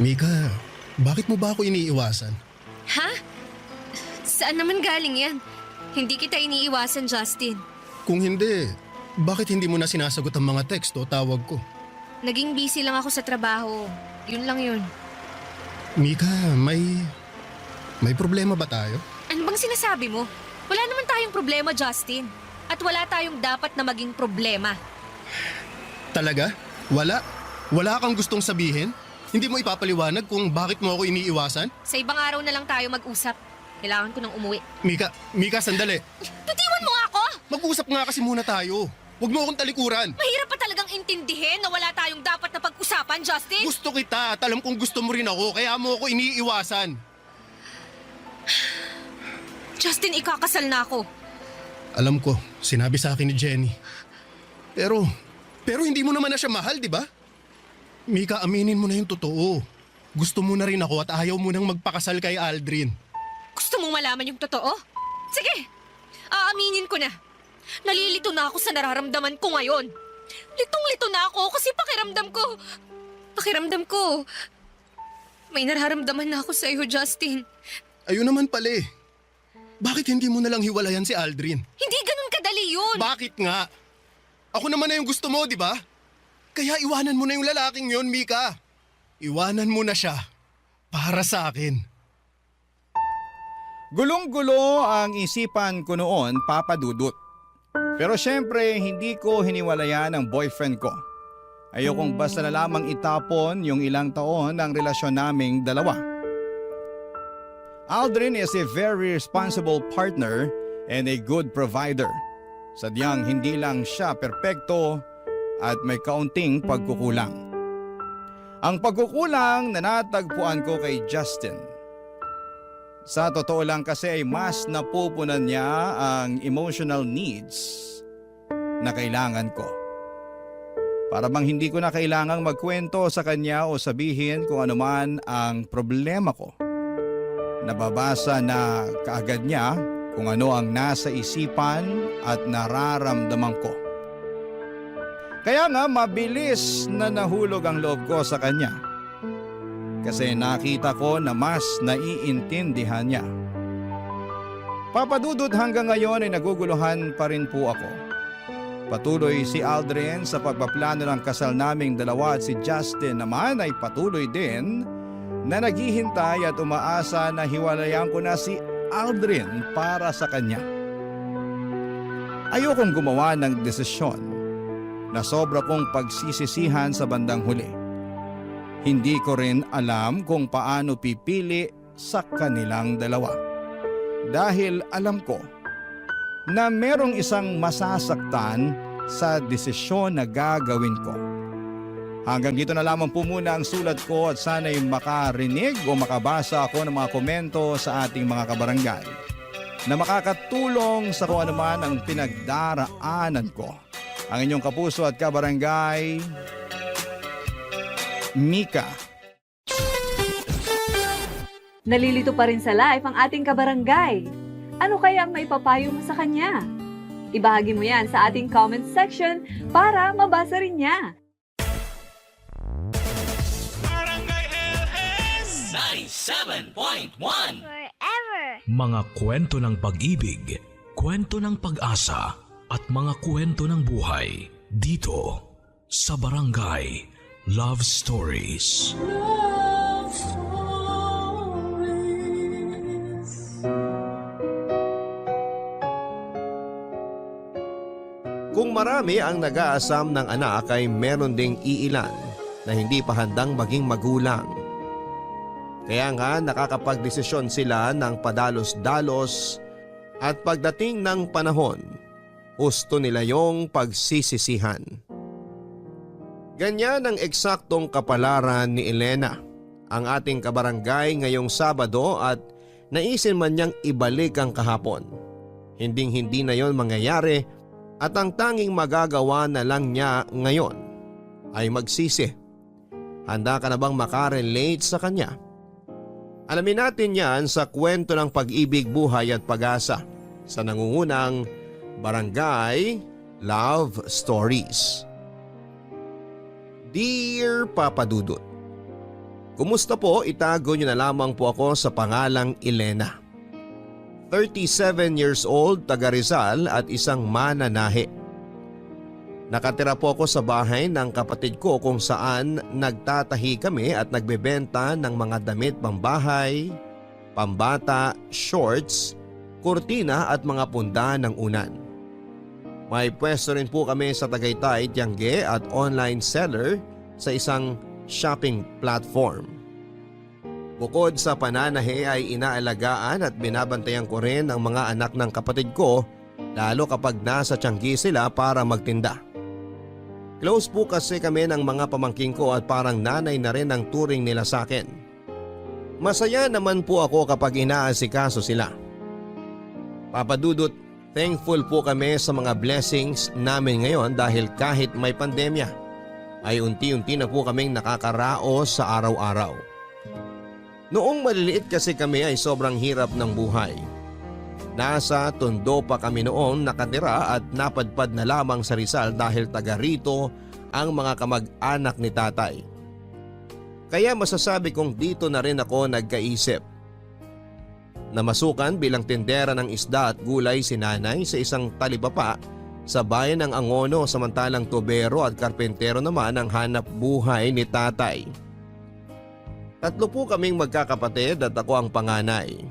Mika, bakit mo ba ako iniiwasan? Ha? Saan naman galing yan? Hindi kita iniiwasan, Justin. Kung hindi, bakit hindi mo na sinasagot ang mga text o tawag ko? Naging busy lang ako sa trabaho. Yun lang yun. Mika, may problema ba tayo? Ano bang sinasabi mo? Wala naman tayong problema, Justin. At wala tayong dapat na maging problema. Talaga? Wala? Wala kang gustong sabihin? Hindi mo ipapaliwanag kung bakit mo ako iniiwasan? Sa ibang araw na lang tayo mag-usap. Kailangan ko nang umuwi. Mika, sandali. Bitiwan mo nga ako! Mag-usap nga kasi muna tayo. Huwag mo akong talikuran. Mahirap pa talagang intindihin na wala tayong dapat na pag-usapan, Justin. Gusto kita at alam kong gusto mo rin ako kaya mo ako iniiwasan. Justin, ikakasal na ako. Alam ko, sinabi sa akin ni Jenny. Pero hindi mo naman na siya mahal, di ba? Mika, aminin mo na yung totoo. Gusto mo na rin ako at ayaw mo nang magpakasal kay Aldrin. Gusto mong malaman yung totoo? Sige, aaminin ko na. Nalilito na ako sa nararamdaman ko ngayon. Litong-lito na ako kasi pakiramdam ko, may nararamdaman na ako sa iyo, Justin. Ayun naman pala eh. Bakit hindi mo na lang hiwalayan si Aldrin? Hindi ganun kadali yun. Bakit nga? Ako naman na yung gusto mo, di ba? Kaya iwanan mo na yung lalaking yon, Mika. Iwanan mo na siya. Para sa akin. Gulong-gulo ang isipan ko noon, Papa Dudut. Pero syempre, hindi ko hiniwalayan ang boyfriend ko. Ayokong basta na lamang itapon yung ilang taon ng relasyon naming dalawa. Aldrin is a very responsible partner and a good provider. Sadyang hindi lang siya perpekto at may kaunting pagkukulang. Ang pagkukulang na natagpuan ko kay Justin. Sa totoo lang kasi ay mas napupunan niya ang emotional needs na kailangan ko. Para bang hindi ko na kailangang magkwento sa kanya o sabihin kung ano man ang problema ko. Nababasa na kaagad niya kung ano ang nasa isipan at nararamdaman ko. Kaya nga mabilis na nahulog ang loob ko sa kanya. Kasi nakita ko na mas naiintindihan niya. Papadudot hanggang ngayon ay naguguluhan pa rin po ako. Patuloy si Aldrin sa pagpaplano ng kasal naming dalawa at si Justin naman ay patuloy din na naghihintay at umaasa na hiwalayan ko na si Aldrin para sa kanya. Ayokong gumawa ng desisyon na sobra kong pagsisisihan sa bandang huli. Hindi ko rin alam kung paano pipili sa kanilang dalawa. Dahil alam ko na merong isang masasaktan sa desisyon na gagawin ko. Hanggang dito na lamang po muna ang sulat ko at sana'y makarinig o makabasa ako ng mga komento sa ating mga kabarangay na makakatulong sa kung anuman ang pinagdaraanan ko. Ang inyong kapuso at kabarangay, Mika. Nalilito pa rin sa life ang ating kabarangay. Ano kaya ang maipapayo mo sa kanya? Ibahagi mo yan sa ating comment section para mabasa rin niya. Barangay LS 97.1 Forever. Mga kwento ng pag-ibig, kwento ng pag-asa at mga kwento ng buhay dito sa Barangay Love Stories. Love stories. Kung marami ang nag-aasam ng anak ay meron ding iilan na hindi pa handang maging magulang. Kaya nga nakakapagdesisyon sila ng padalos-dalos at pagdating ng panahon, gusto nila yung pagsisisihan. Ganyan ang eksaktong kapalaran ni Elena, ang ating kabarangay ngayong Sabado at naisin man niyang ibalik ang kahapon. Hinding-hindi na yon mangyayari at ang tanging magagawa na lang niya ngayon ay magsisi. Handa ka na bang makarelate sa kanya? Alamin natin yan sa kwento ng pag-ibig, buhay at pag-asa sa nangungunang Barangay Love Stories. Dear Papa Dudut, kumusta po? Itago niyo na lamang po ako sa pangalang Elena. 37 years old, taga Rizal at isang mananahe. Nakatira po ako sa bahay ng kapatid ko kung saan nagtatahi kami at nagbebenta ng mga damit pambahay, pambata, shorts, kurtina at mga punda ng unan. May pwesto rin po kami sa Tagaytay, Tiangge at online seller sa isang shopping platform. Bukod sa pananahe ay inaalagaan at binabantayan ko rin ang mga anak ng kapatid ko lalo kapag nasa Tiangge sila para magtinda. Close po kasi kami ng mga pamangking ko at parang nanay na rin ang turing nila sa akin. Masaya naman po ako kapag inaasikaso sila. Papa Dudut, thankful po kami sa mga blessings namin ngayon dahil kahit may pandemya ay unti-unti na po kaming nakakaraos sa araw-araw. Noong maliliit kasi kami ay sobrang hirap ng buhay. Nasa Tondo pa kami noon nakatira at napadpad na lamang sa Rizal dahil taga rito ang mga kamag-anak ni tatay. Kaya masasabi kong dito na rin ako nagkaisip. Namasukan bilang tindera ng isda at gulay si nanay sa isang talibapa sa bayan ng Angono samantalang tubero at karpentero naman ang hanap buhay ni tatay. Tatlo po kaming magkakapatid at ako ang panganay.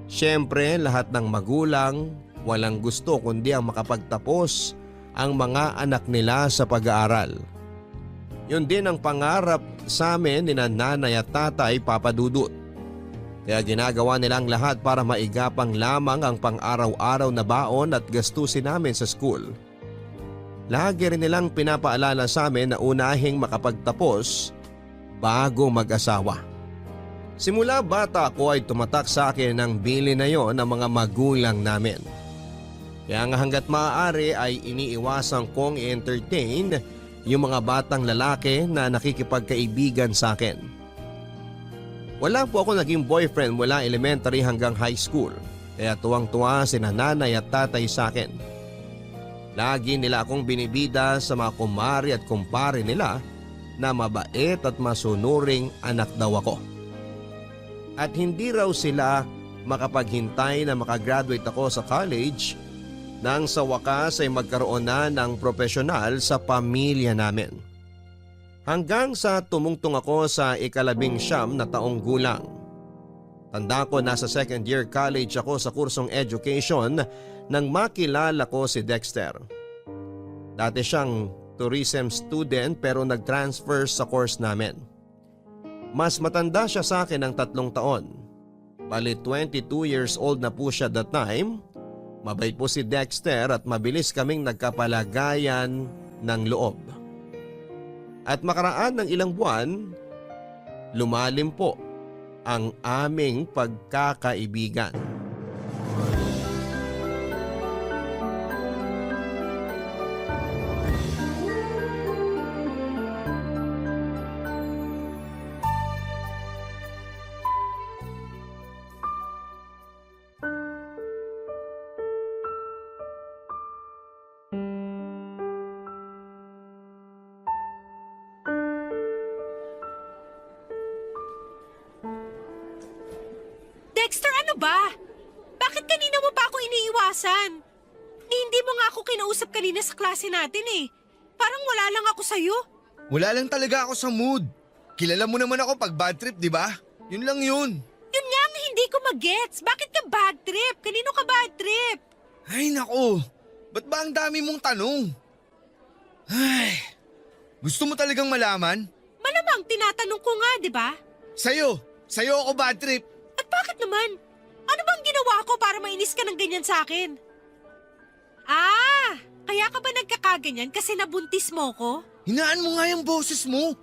Siyempre lahat ng magulang walang gusto kundi ang makapagtapos ang mga anak nila sa pag-aaral. Yun din ang pangarap sa amin ni nanay at tatay, Papa Dudut. Kaya ginagawa nilang lahat para maigapang lamang ang pang-araw-araw na baon at gastusin namin sa school. Lagi rin nilang pinapaalala sa amin na unahing makapagtapos bago mag-asawa. Simula bata ako ay tumatak sa akin ang bili na yon ng mga magulang namin. Kaya nga hanggat maaari ay iniiwasan kong i-entertain yung mga batang lalaki na nakikipagkaibigan sa akin. Wala po ako naging boyfriend mula elementary hanggang high school, kaya tuwang-tuwa sina nanay at tatay sa akin. Lagi nila akong binibida sa mga kumari at kumpare nila na mabait at masunuring anak daw ako. At hindi raw sila makapaghintay na makagraduate ako sa college nang sa wakas ay magkaroon na ng profesional sa pamilya namin. Hanggang sa tumungtong ako sa 19 na taong gulang. Tanda ko nasa second year college ako sa kursong education nang makilala ko si Dexter. Dati siyang tourism student pero nag-transfer sa course namin. Mas matanda siya sa akin ng 3 taon. Bali 22 years old na po siya that time. Mabait po si Dexter at mabilis kaming nagkapalagayan ng loob. At makaraan ng ilang buwan, lumalim po ang aming pagkakaibigan. Dexter, ano ba? Bakit kanina mo pa ako iniiwasan? Hindi mo nga ako kinausap kanina sa klase natin eh. Parang wala lang ako sa'yo. Wala lang talaga ako sa mood. Kilala mo naman ako pag bad trip, di ba? Yun lang yun. Yun nga ang hindi ko magets. Bakit ka bad trip? Kanino ka bad trip? Ay nako, ba't ba ang dami mong tanong? Ay, gusto mo talagang malaman? Malamang tinatanong ko nga, di ba? Sa'yo ako bad trip. At bakit naman? Ano bang ginawa ko para mainis ka ng ganyan sa akin? Kaya ka ba nagkakaganyan kasi nabuntis mo ko? Hinaan mo nga yung boses mo.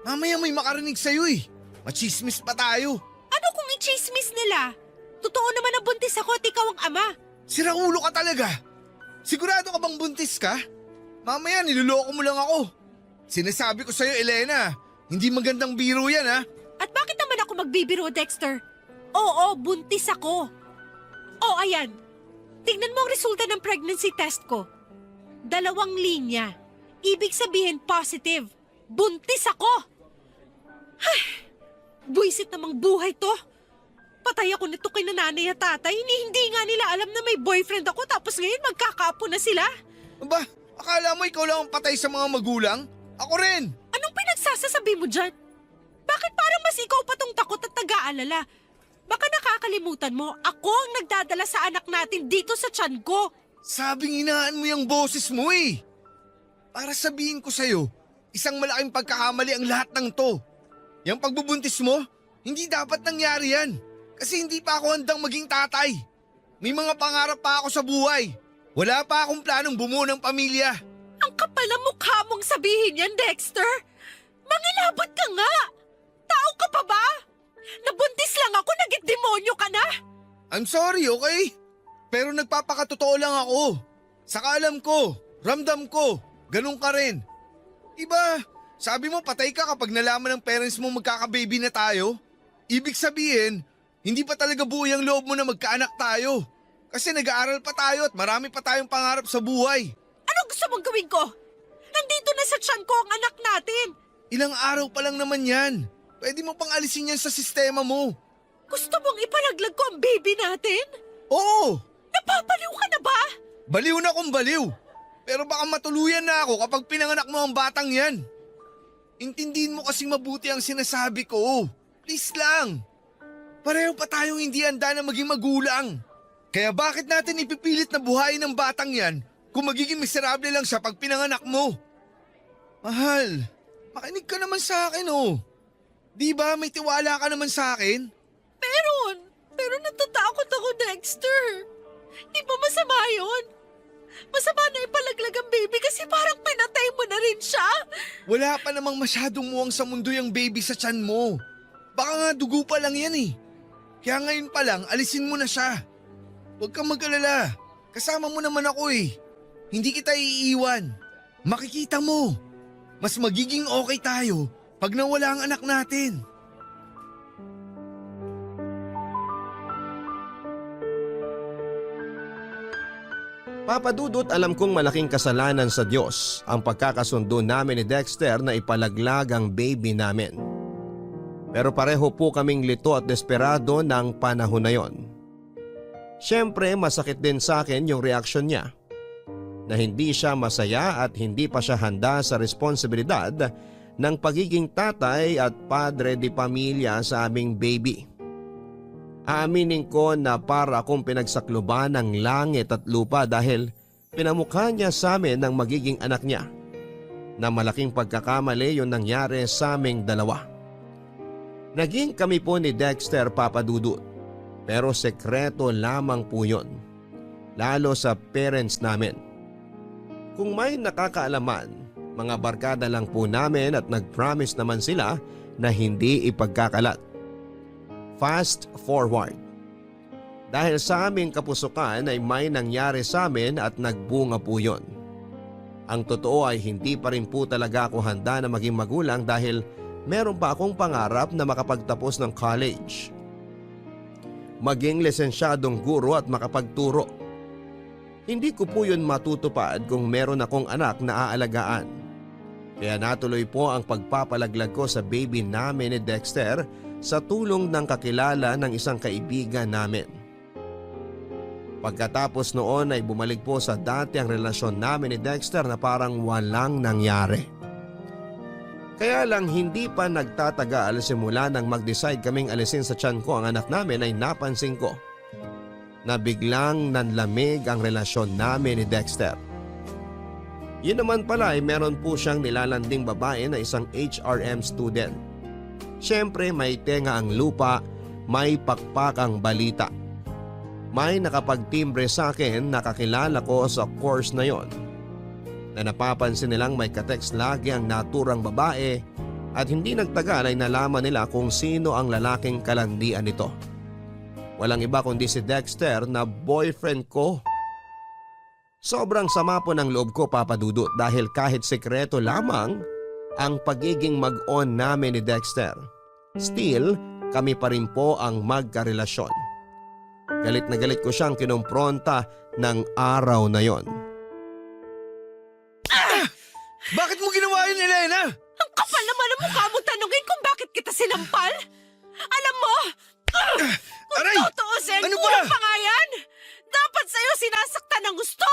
Mamaya may makarinig sa'yo eh. Machismis pa tayo. Ano kung i-chismis nila? Totoo naman na buntis ako at ikaw ang ama. Siraulo ka talaga. Sigurado ka bang buntis ka? Mamaya niloloko mo lang ako. Sinasabi ko sa'yo, Elena, hindi magandang biro yan ha. At bakit naman ako magbibiro, Dexter? Oo, buntis ako. Oh, ayan. Tingnan mo ang resulta ng pregnancy test ko. 2 linya. Ibig sabihin positive. Buntis ako. Ay, buwisit namang buhay to. Patay ako nito kay nanay at tatay. Hindi nga nila alam na may boyfriend ako tapos ngayon magkakaapo na sila. Aba, akala mo ikaw lang ang patay sa mga magulang? Ako rin. Anong pinagsasasabi mo dyan? Bakit parang mas ikaw pa tong takot at nag-aalala? Baka nakakalimutan mo, ako ang nagdadala sa anak natin dito sa tiyan ko. Sabing hinaan mo yung boses mo eh. Para sabihin ko sa'yo, isang malaking pagkakamali ang lahat ng to. Yung pagbubuntis mo, hindi dapat nangyari yan. Kasi hindi pa ako handang maging tatay. May mga pangarap pa ako sa buhay. Wala pa akong planong bumuo ng pamilya. Ang kapal ng mukha mong sabihin yan, Dexter. Mangilabot ka nga. Tao ka pa ba? Nabuntis lang ako, naging demonyo ka na. I'm sorry, okay? Pero nagpapakatotoo lang ako. Saka alam ko, ramdam ko, ganun ka rin. Iba, sabi mo patay ka kapag nalaman ng parents mo magkaka-baby na tayo. Ibig sabihin, hindi pa talaga buo yung loob mo na magkaanak tayo. Kasi nag-aaral pa tayo at marami pa tayong pangarap sa buhay. Ano gusto mong gawin ko? Nandito na sa tiyan ko ang anak natin. Ilang araw pa lang naman yan. Pwede mo pang alisin yan sa sistema mo. Gusto mong ipalaglag ko ang baby natin? Oo! Napapaliw ka na ba? Baliw na kung baliw. Pero baka matuluyan na ako kapag pinanganak mo ang batang yan. Intindihin mo kasing mabuti ang sinasabi ko. Please lang. Pareho pa tayong hindi handa na maging magulang. Kaya bakit natin ipipilit na buhayin ng batang yan kung magiging miserable lang siya pag pinanganak mo? Mahal, makinig ka naman sa akin oh. Di ba may tiwala ka naman sa akin? Pero natatakot ako, Dexter. Di ba masama yun? Masama na ipalaglag ang baby kasi parang pinatay mo na rin siya. Wala pa namang masyadong muwang sa mundo yung baby sa tiyan mo. Baka nga dugo pa lang yan eh. Kaya ngayon pa lang, alisin mo na siya. Huwag kang mag-alala. Kasama mo naman ako eh. Hindi kita iiwan. Makikita mo. Mas magiging okay tayo pag nawala ang anak natin. Papadudot, alam kong malaking kasalanan sa Diyos ang pagkakasundo namin ni Dexter na ipalaglag ang baby namin. Pero pareho po kaming lito at desperado ng panahon na yon. Siyempre masakit din sa akin yung reaksyon niya na hindi siya masaya at hindi pa siya handa sa responsibilidad ng pagiging tatay at padre de pamilya sa aming baby. Aaminin ko na para akong pinagsakluban ng langit at lupa dahil pinamukha niya sa amin ng magiging anak niya na malaking pagkakamali yung nangyari sa aming dalawa. Naging kami po ni Dexter, Papa Dudut, pero sekreto lamang po yun, lalo sa parents namin. Kung may nakakaalaman, mga barkada lang po namin at nag-promise naman sila na hindi ipagkakalat. Fast forward. Dahil sa aming kapusukan ay may nangyari sa amin at nagbunga po yun. Ang totoo ay hindi pa rin po talaga ako handa na maging magulang dahil meron pa akong pangarap na makapagtapos ng college. Maging lisensyadong guro at makapagturo. Hindi ko po yun matutupad kung meron akong anak na aalagaan. Kaya natuloy po ang pagpapalaglag ko sa baby namin ni Dexter sa tulong ng kakilala ng isang kaibigan namin. Pagkatapos noon ay bumalik po sa dati ang relasyon namin ni Dexter na parang walang nangyari. Kaya lang hindi pa nagtatagal simula nang mag-decide kaming alisin sa tiyan ko ang anak namin ay napansin ko na biglang nanlamig ang relasyon namin ni Dexter. Yun naman pala ay meron po siyang nilalanding babae na isang HRM student. Siyempre may tenga ang lupa, may pakpak ang balita. May nakapagtimbre sa akin na kakilala ko sa course na yon, na napapansin nilang may katext lagi ang naturang babae at hindi nagtagal ay nalaman nila kung sino ang lalaking kalandian nito. Walang iba kundi si Dexter na boyfriend ko. Sobrang sama po ng loob ko, Papa Dudut, dahil kahit sekreto lamang ang pagiging mag-on namin ni Dexter, still kami pa rin po ang magkarelasyon. Galit na galit ko siyang kinumpronta ng araw na yon. Bakit mo ginawa yun, Elena? Ang kapal naman ang mukha mong tanungin kung bakit kita sinampal. Alam mo, kung Aray! tutuusin, Ano ba? kulang pa nga yan. Dapat sa'yo sinasaktan ng gusto.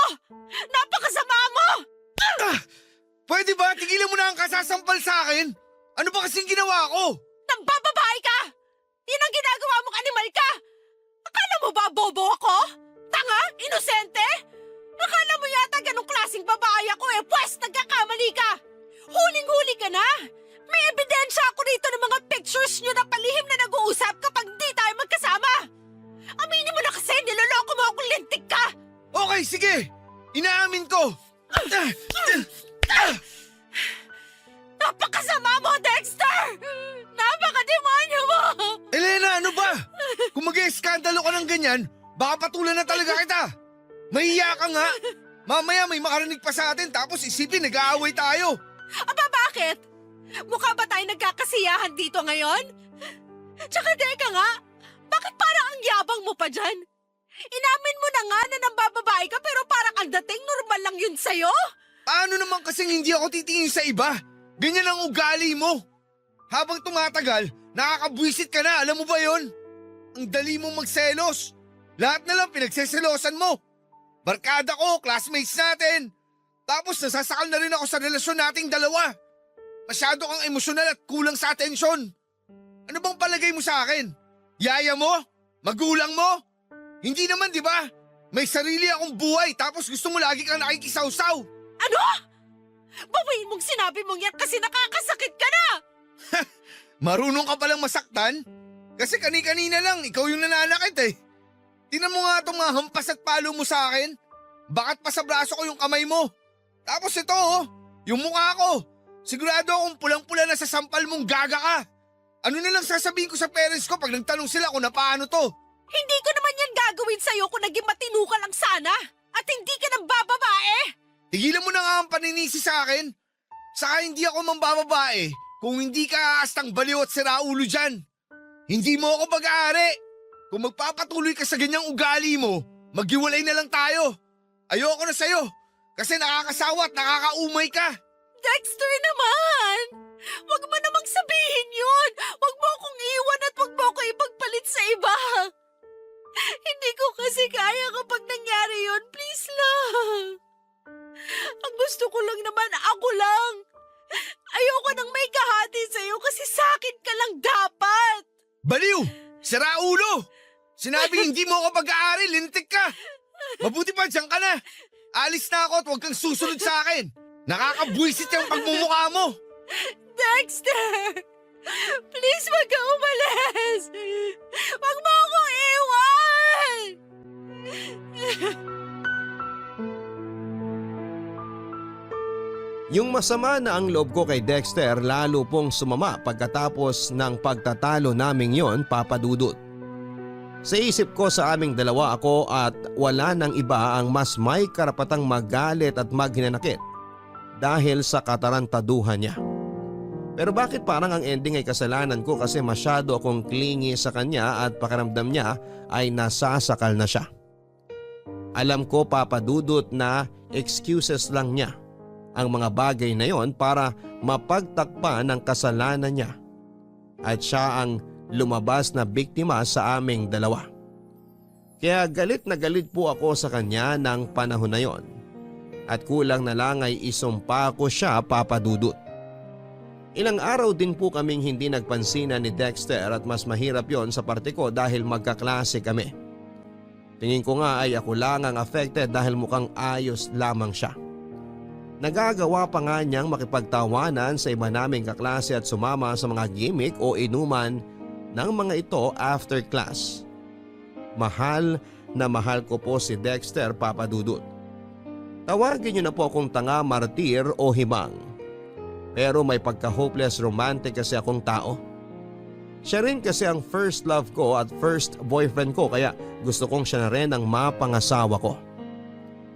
Napakasama mo. Pwede ba tigilan mo na ang kasasampal sa akin? Ano ba kasing ginawa ko? Nambababae ka. Yan ang ginagawa mong animal ka. Akala mo ba bobo ako? Tanga? Inosente? Akala mo yata ganong klaseng babae ako pwes nagkakamali ka. Huling-huli ka na. May ebidensya ako rito ng mga pictures nyo na palihim na nag-uusap kapag di tayo magkasama. Aminin mo na kasi, niloloko mo akong lintik ka. Okay, sige. Inaamin ko. Napakasama mo, Dexter! Napakademonyo mo! Elena, ano ba? Kung mag-eskandalo ka ng ganyan, baka patulan na talaga kita. Mahiya ka nga. Mamaya may makarinig pa sa atin tapos isipin nag-aaway tayo. Aba, bakit? Mukha ba tayo nagkakasiyahan dito ngayon? Tsaka teka nga, bakit parang ang yabang mo pa dyan? Inamin mo na nga na nambababae ka pero parang ang dating normal lang yun sa'yo? Ano naman kasing hindi ako titingin sa iba? Ganyan ang ugali mo. Habang tumatagal, nakakabwisit ka na, alam mo ba yon? Ang dali mong magselos. Lahat na lang pinagseselosan mo. Barkada ko, classmates natin. Tapos nasasakal na rin ako sa relasyon nating dalawa. Masyado kang emosyonal at kulang sa atensyon. Ano bang palagay mo sa akin? Yaya mo? Magulang mo? Hindi naman, di ba? May sarili akong buhay tapos gusto mo lagi kang nakikisawsaw. Ano? Bawiin mong sinabi mong yan kasi nakakasakit ka na! Marunong ka palang masaktan? Kasi kani-kanina lang, ikaw yung nananakit eh. Tingnan mo nga itong mga hampas at palo mo sa akin. Bakit pa sa braso ko yung kamay mo? Tapos ito yung mukha ko. Sigurado akong pulang-pula na sa sampal mong gaga ka. Ano na lang sasabihin ko sa parents ko pag nagtanong sila kung na paano to? Hindi ko naman yan gagawin sa'yo kung naging matino ka lang sana. At hindi ka nang bababae. Tigilan mo na nga ang paninisi sa akin. Saka hindi ako mambababae kung hindi ka aastang baliw at siraulo dyan. Hindi mo ako pag-aari. Kung magpapatuloy ka sa ganyang ugali mo, maghiwalay na lang tayo. Ayoko na sa'yo kasi nakakasawa at nakakaumay ka. Dexter naman! Huwag mo namang sabihin yun! Huwag mo akong iwan at huwag mo ako ipagpalit sa iba! Hindi ko kasi Tumahimik ka lang dapat! Baliw! Sira ulo! Sinabi hindi mo ako pag-aari, lintik ka! Mabuti pa, dyan ka na! Alis na ako at huwag kang susunod sa akin! Nakakabwisit yung pagmumukha mo! Dexter! Please, wag ka umalis! Wag mo akong iwan! Yung masama na ang loob ko kay Dexter lalo pong sumama pagkatapos ng pagtatalo naming yon, Papa Dudut. Sa isip ko sa aming dalawa ako at wala nang iba ang mas may karapatang magalit at maghinanakit dahil sa katarantaduhan niya. Pero bakit parang ang ending ay kasalanan ko kasi masyado akong clingy sa kanya at pakiramdam niya ay nasasakal na siya. Alam ko, Papa Dudut, na excuses lang niya ang mga bagay na yon para mapagtakpan ang kasalanan niya at siya ang lumabas na biktima sa aming dalawa. Kaya galit na galit po ako sa kanya ng panahon na yon at kulang na lang ay isumpa ko siya, Papa Dudut. Ilang araw din po kaming hindi nagpansinan ni Dexter at mas mahirap yon sa parte ko dahil magkaklase kami. Tingin ko nga ay ako lang ang affected dahil mukhang ayos lamang siya. Nagagawa pa nga niyang makipagtawanan sa iba naming kaklase at sumama sa mga gimmick o inuman ng mga ito after class. Mahal na mahal ko po si Dexter, Papa Dudut. Tawagin niyo na po akong tanga, martir o himang. Pero may pagka-hopeless romantic kasi akong tao. Siya rin kasi ang first love ko at first boyfriend ko kaya gusto kong siya na rin ang mapangasawa ko.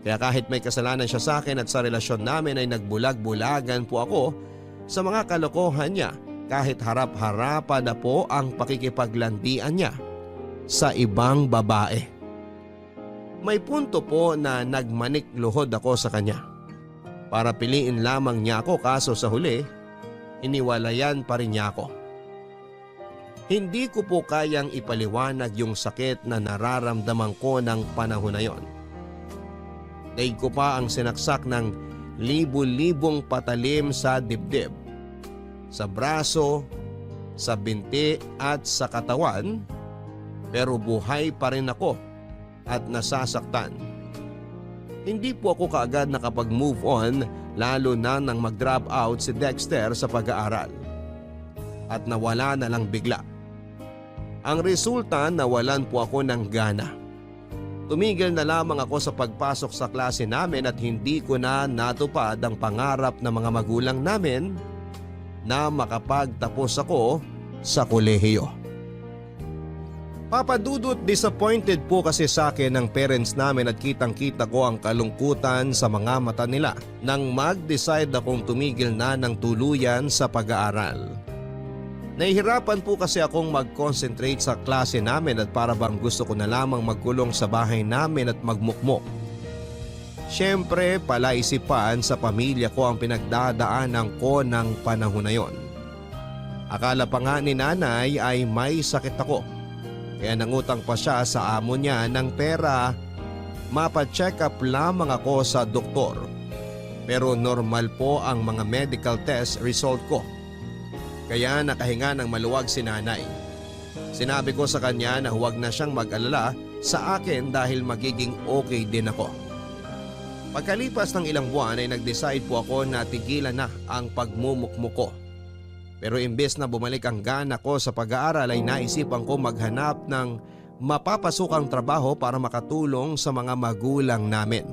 Kaya kahit may kasalanan siya sa akin at sa relasyon namin ay nagbulag-bulagan po ako sa mga kalokohan niya kahit harap-harapan na po ang pakikipaglandian niya sa ibang babae. May punto po na nagmanik luhod ako sa kanya. Para piliin lamang niya ako kaso sa huli, iniwalayan pa rin niya ako. Hindi ko po kayang ipaliwanag yung sakit na nararamdaman ko ng panahon na yon. Daig ko pa ang sinaksak ng libu-libong patalim sa dibdib, sa braso, sa binti at sa katawan, pero buhay pa rin ako at nasasaktan. Hindi po ako kaagad nakapag-move on lalo na nang mag-drop out si Dexter sa pag-aaral. At nawala na lang bigla. Ang resulta, nawalan po ako ng gana. Tumigil na lamang ako sa pagpasok sa klase namin at hindi ko na natupad ang pangarap ng mga magulang namin na makapagtapos ako sa kolehiyo. Papa Dudut, disappointed po kasi sa akin ng parents namin at kitang-kita ko ang kalungkutan sa mga mata nila nang mag-decide akong tumigil na ng tuluyan sa pag-aaral. Nahihirapan po kasi akong mag-concentrate sa klase namin at para bang gusto ko na lamang magkulong sa bahay namin at magmukmok. Siyempre, palaisipan sa pamilya ko ang pinagdadaanan ko ng panahon na yon. Akala pa nga ni nanay ay may sakit ako. Kaya nangutang pa siya sa amo niya ng pera. Mapa-check up lamang ako sa doktor. Pero normal po ang mga medical test result ko. Kaya nakahinga ng maluwag si nanay. Sinabi ko sa kanya na huwag na siyang mag-alala sa akin dahil magiging okay din ako. Pagkalipas ng ilang buwan ay nag-decide po ako na tigilan na ang pagmumukmuk ko. Pero imbes na bumalik ang gana ko sa pag-aaral ay naisipan ko maghanap ng mapapasukang trabaho para makatulong sa mga magulang namin.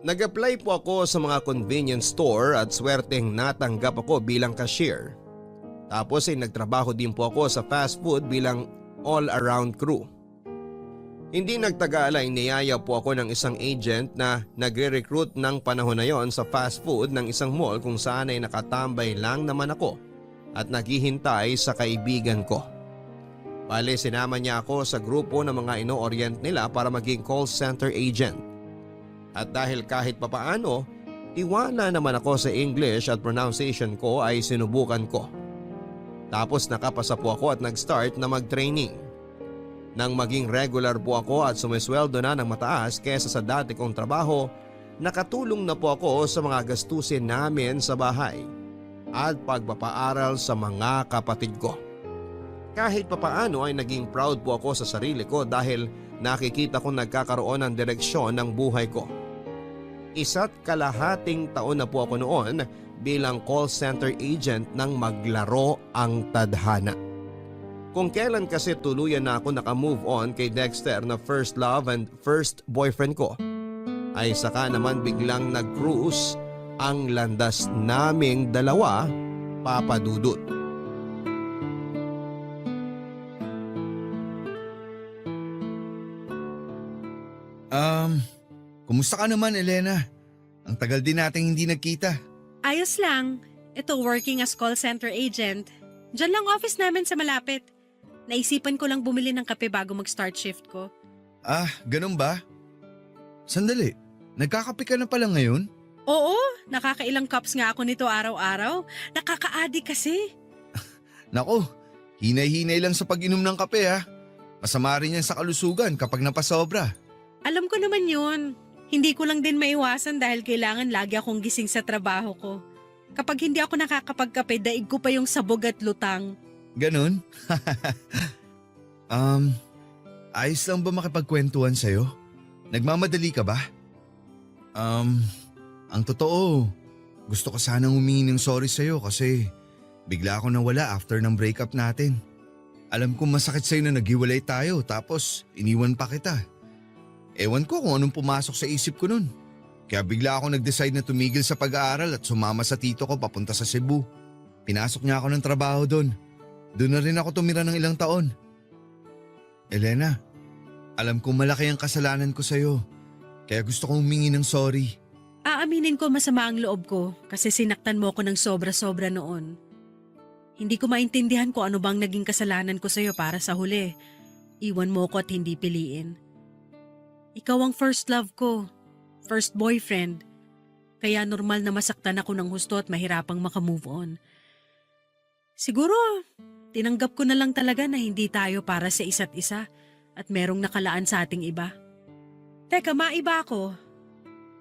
Nag-apply po ako sa mga convenience store at swerteng natanggap ako bilang cashier. Tapos ay nagtrabaho din po ako sa fast food bilang all-around crew. Hindi nagtagal ay niyaya po ako ng isang agent na nagre-recruit ng panahon na yon sa fast food ng isang mall kung saan ay nakatambay lang naman ako at naghihintay sa kaibigan ko. Bale, sinama niya ako sa grupo ng mga ino-orient nila para maging call center agent. At dahil kahit papaano, tiwala naman ako sa English at pronunciation ko ay sinubukan ko. Tapos nakapasa po ako at nag-start na mag-training. Nang maging regular po ako at sumisweldo na ng mataas kesa sa dati kong trabaho, nakatulong na po ako sa mga gastusin namin sa bahay. at pagpapaaral sa mga kapatid ko. Kahit papaano ay naging proud po ako sa sarili ko dahil nakikita ko nagkakaroon ng direksyon ng buhay ko. 1.5 taon na po ako noon bilang call center agent ng Maglaro ang Tadhana. Kung kailan kasi tuluyan na ako nakamove on kay Dexter na first love and first boyfriend ko, ay saka naman biglang nag-cruise ang landas naming dalawa, Papa Dudut. Kumusta ka naman, Elena? Ang tagal din nating hindi nagkita. Ayos lang. Ito working as call center agent. Diyan lang office namin sa malapit. Naisipan ko lang bumili ng kape bago mag-start shift ko. Ah, ganun ba? Sandali, nagkakape ka na pala ngayon? Oo, nakakailang cups nga ako nito araw-araw. Nakaka-addict kasi. Nako, hinay-hinay lang sa pag-inom ng kape ha. Masama rin yan sa kalusugan kapag napasobra. Alam ko naman yun. Hindi ko lang din maiwasan dahil kailangan lagi akong gising sa trabaho ko. Kapag hindi ako nakakapagkape, daig ko pa yung sabog at lutang. Ganun? Ayos lang ba makipagkwentuhan sa'yo? Nagmamadali ka ba? Ang totoo, gusto ko sanang humingi ng sorry sa'yo kasi bigla ako nawala after ng breakup natin. Alam ko masakit sa'yo na naghiwalay tayo tapos iniwan pa kita. Ewan ko kung anong pumasok sa isip ko nun. Kaya bigla ako nag-decide na tumigil sa pag-aaral at sumama sa tito ko papunta sa Cebu. Pinasok niya ako ng trabaho doon. Doon na rin ako tumira ng ilang taon. Elena, alam ko malaki ang kasalanan ko sa'yo. Kaya gusto kong humingi ng sorry. Aaminin ko masama ang loob ko kasi sinaktan mo ako ng sobra-sobra noon. Hindi ko maintindihan kung ano bang naging kasalanan ko sa'yo para sa huli. Iwan mo ko at hindi piliin. Ikaw ang first love ko, first boyfriend. Kaya normal na masaktan ako ng husto at mahirapang makamove on. Siguro, tinanggap ko na lang talaga na hindi tayo para sa isa't isa at merong nakalaan sa ating iba. Teka, maiba ako.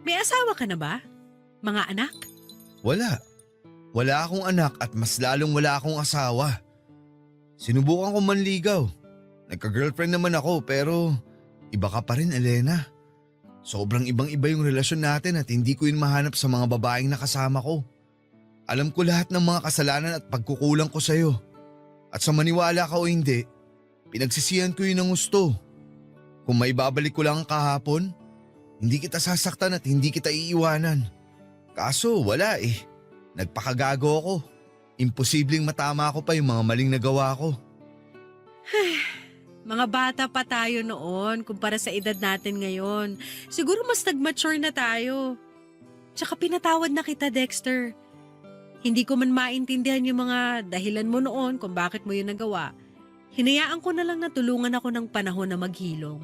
May asawa ka na ba? Mga anak? Wala. Wala akong anak at mas lalong wala akong asawa. Sinubukan ko manligaw. Nagka-girlfriend naman ako pero iba ka pa rin, Elena. Sobrang ibang-iba yung relasyon natin at hindi ko yun mahanap sa mga babaeng nakasama ko. Alam ko lahat ng mga kasalanan at pagkukulang ko sa'yo. At sa maniwala ka o hindi, pinagsisihan ko yun ng gusto. Kung may babalik ko lang ang kahapon, hindi kita sasaktan at hindi kita iiwanan. Kaso wala eh. Nagpakagago ako. Imposibleng matama ko pa yung mga maling nagawa ko. Mga bata pa tayo noon kumpara sa edad natin ngayon. Siguro mas nag-mature na tayo. Tsaka pinatawad na kita, Dexter. Hindi ko man maintindihan yung mga dahilan mo noon kung bakit mo yun nagawa. Hinayaan ko na lang na tulungan ako ng panahon na maghilom.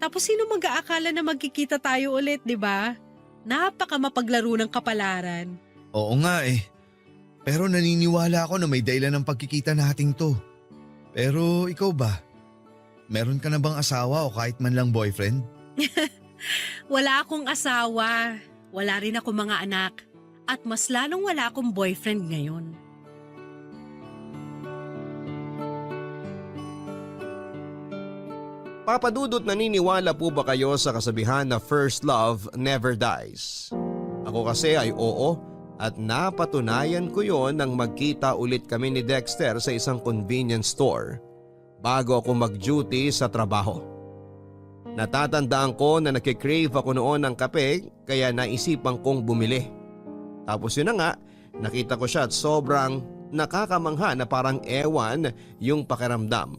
Tapos sino mag-aakala na magkikita tayo ulit, di ba? Napaka mapaglaro ng kapalaran. Oo nga eh. Pero naniniwala ako na may dahilan ng pagkikita nating to. Pero ikaw ba? Meron ka na bang asawa o kahit man lang boyfriend? Wala akong asawa. Wala rin ako mga anak. At mas lalong wala akong boyfriend ngayon. Papa Dudut, naniniwala po ba kayo sa kasabihan na first love never dies? Ako kasi ay oo at napatunayan ko yon nang magkita ulit kami ni Dexter sa isang convenience store bago ako mag-duty sa trabaho. Natatandaan ko na nakikrave ako noon ng kape kaya naisipan kong bumili. Tapos yun na nga, nakita ko siya at sobrang nakakamangha na parang ewan yung pakiramdam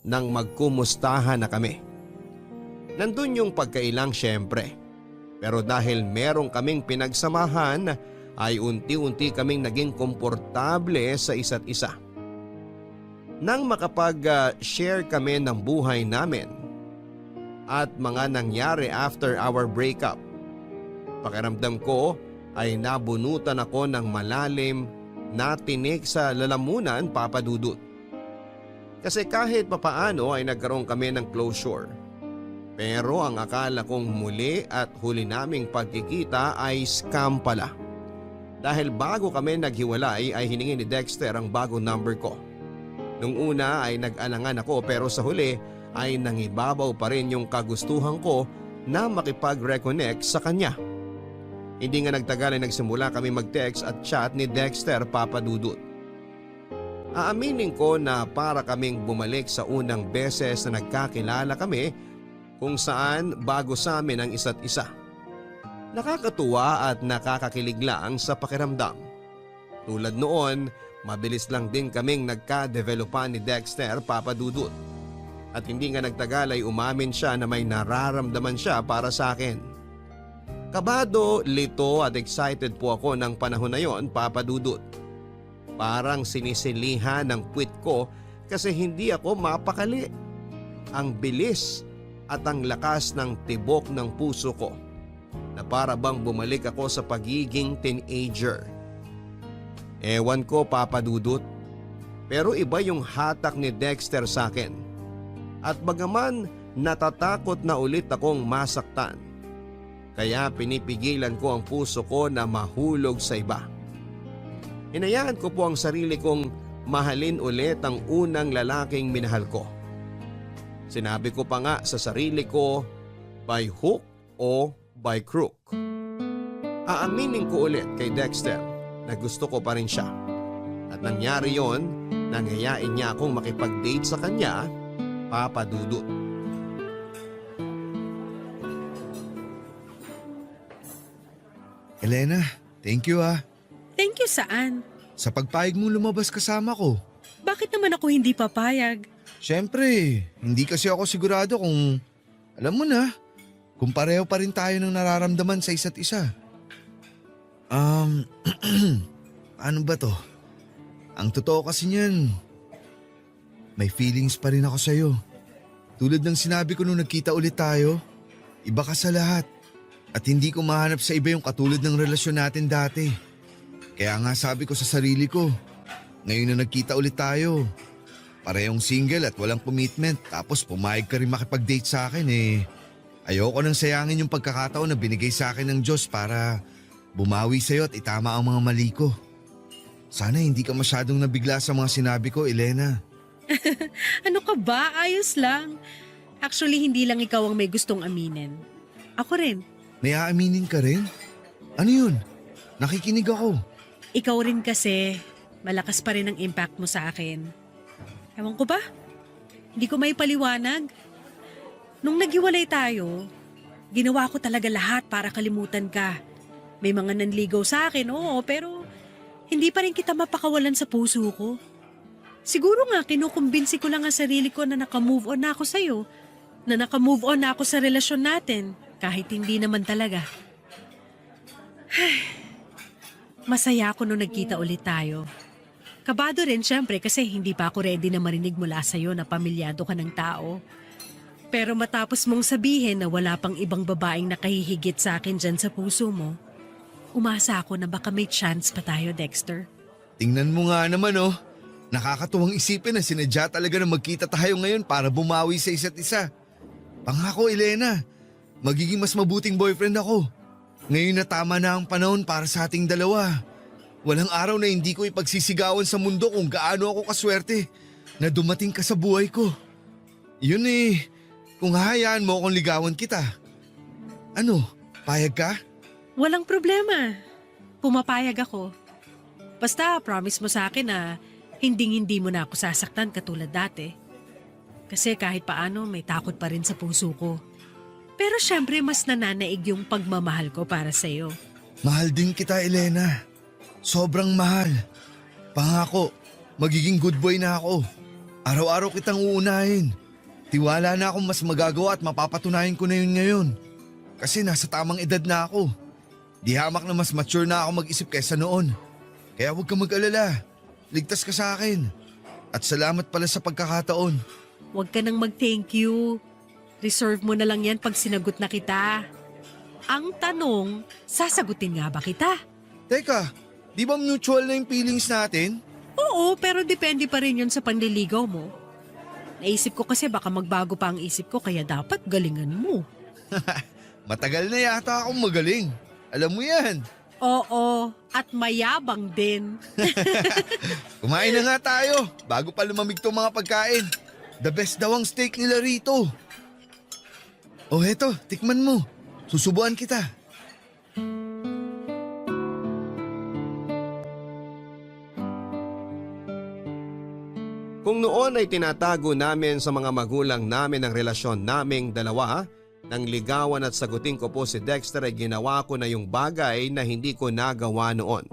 nang magkumustahan na kami. Nandun yung pagkailang syempre. Pero dahil merong kaming pinagsamahan ay unti-unti kaming naging komportable sa isa't isa. Nang makapag-share kami ng buhay namin at mga nangyari after our breakup, pakiramdam ko ay nabunutan ako ng malalim na tinik sa lalamunan, Papa Dudut. Kasi kahit papaano ay nagkaroon kami ng closure. Pero ang akala kong muli at huli naming pagkikita ay scam pala. Dahil bago kami naghiwalay ay hiningi ni Dexter ang bagong number ko. Nung una ay nag-alangan ako pero sa huli ay nangibabaw pa rin yung kagustuhan ko na makipag-reconnect sa kanya. Hindi nga nagtagal ay nagsimula kami mag-text at chat ni Dexter, Papa Dudut. Aaminin ko na para kaming bumalik sa unang beses na nagkakilala kami kung saan bago sa amin ang isa't isa. Nakakatuwa at nakakakilig lang sa pakiramdam. Tulad noon, mabilis lang din kaming nagka-developan ni Dexter, Papa Dudut. At hindi nga nagtagal ay umamin siya na may nararamdaman siya para sa akin. Kabado, lito at excited po ako ng panahon na yon, Papa Dudut. Parang sinisilihan ng puwit ko kasi hindi ako mapakali. Ang bilis at ang lakas ng tibok ng puso ko na para bang bumalik ako sa pagiging teenager. Ewan ko, Papa Dudut, pero iba yung hatak ni Dexter sa akin. At bagaman natatakot na ulit akong masaktan, kaya pinipigilan ko ang puso ko na mahulog sa iba. Hinayaan ko po ang sarili kong mahalin ulit ang unang lalaking minahal ko. Sinabi ko pa nga sa sarili ko, by hook o by crook. Aaminin ko ulit kay Dexter na gusto ko pa rin siya. At nangyari yon, nangyayain niya akong makipag-date sa kanya, Papa Dudut. Elena, thank you ah. Thank you saan? Sa pagpayag mong lumabas kasama ko. Bakit naman ako hindi papayag? Siyempre, hindi kasi ako sigurado kung, alam mo na, kung pareho pa rin tayo ng nararamdaman sa isa't isa. Ano ba to? Ang totoo kasi niyan, may feelings pa rin ako sa'yo. Tulad ng sinabi ko nung nagkita ulit tayo, iba ka sa lahat. At hindi ko mahanap sa iba yung katulad ng relasyon natin dati. Kaya nga sabi ko sa sarili ko, ngayon na nagkita ulit tayo, parehong single at walang commitment, tapos pumayag ka rin makipag-date sa akin ayoko nang sayangin yung pagkakataon na binigay sa akin ng Diyos para bumawi sa'yo at itama ang mga mali ko. Sana hindi ka masyadong nabigla sa mga sinabi ko, Elena. Ano ka ba? Ayos lang. Actually, hindi lang ikaw ang may gustong aminin. Ako rin. May aaminin ka rin? Ano yun? Nakikinig ako. Ikaw rin kasi, malakas pa rin ang impact mo sa akin. Ewan ko ba? Hindi ko may paliwanag. Nung naghiwalay tayo, ginawa ko talaga lahat para kalimutan ka. May mga nanligaw sa akin, oo, pero hindi pa rin kita mapakawalan sa puso ko. Siguro nga kinukumbinsi ko lang ang sarili ko na naka-move on na ako sa'yo, na naka-move on na ako sa relasyon natin, kahit hindi naman talaga. Masaya ako nung nagkita ulit tayo. Kabado rin syempre kasi hindi pa ako ready na marinig mula sa'yo na pamilyado ka ng tao. Pero matapos mong sabihin na wala pang ibang babaeng nakahihigit sa akin dyan sa puso mo, umasa ako na baka may chance pa tayo, Dexter. Tingnan mo nga naman oh. Nakakatuwang isipin na sinadya talaga na magkita tayo ngayon para bumawi sa isa't isa. Pangako, Elena, magiging mas mabuting boyfriend ako. Ngayon na tama na ang panahon para sa ating dalawa. Walang araw na hindi ko ipagsisigawan sa mundo kung gaano ako kaswerte na dumating ka sa buhay ko. Yun kung hahayaan mo akong ligawan kita. Ano, payag ka? Walang problema. Pumapayag ako. Basta promise mo sa akin na hindi mo na ako sasaktan katulad dati. Kasi kahit paano may takot pa rin sa puso ko. Pero syempre mas nananaig yung pagmamahal ko para sa'yo. Mahal din kita, Elena. Sobrang mahal. Pangako, magiging good boy na ako. Araw-araw kitang uunahin. Tiwala na akong mas magagawa at mapapatunayan ko na yun ngayon. Kasi nasa tamang edad na ako. Di hamak na mas mature na ako mag-isip kaysa noon. Kaya huwag kang mag-alala. Ligtas ka sa akin. At salamat pala sa pagkakataon. Huwag ka nang mag-thank you. Reserve mo na lang yan pag sinagot na kita. Ang tanong, sasagutin nga ba kita? Teka, di ba mutual na yung feelings natin? Oo, pero depende pa rin yun sa panliligaw mo. Naisip ko kasi baka magbago pa ang isip ko kaya dapat galingan mo. Matagal na yata akong magaling. Alam mo yan. Oo, at mayabang din. Kumain na nga tayo bago pa lumamig tong mga pagkain. The best daw ang steak nila rito. Oh, heto, tikman mo. Susubuan kita. Kung noon ay tinatago namin sa mga magulang namin ang relasyon naming dalawa, nang ligawan at sagutin ko po si Dexter ay ginawa ko na yung bagay na hindi ko nagawa noon.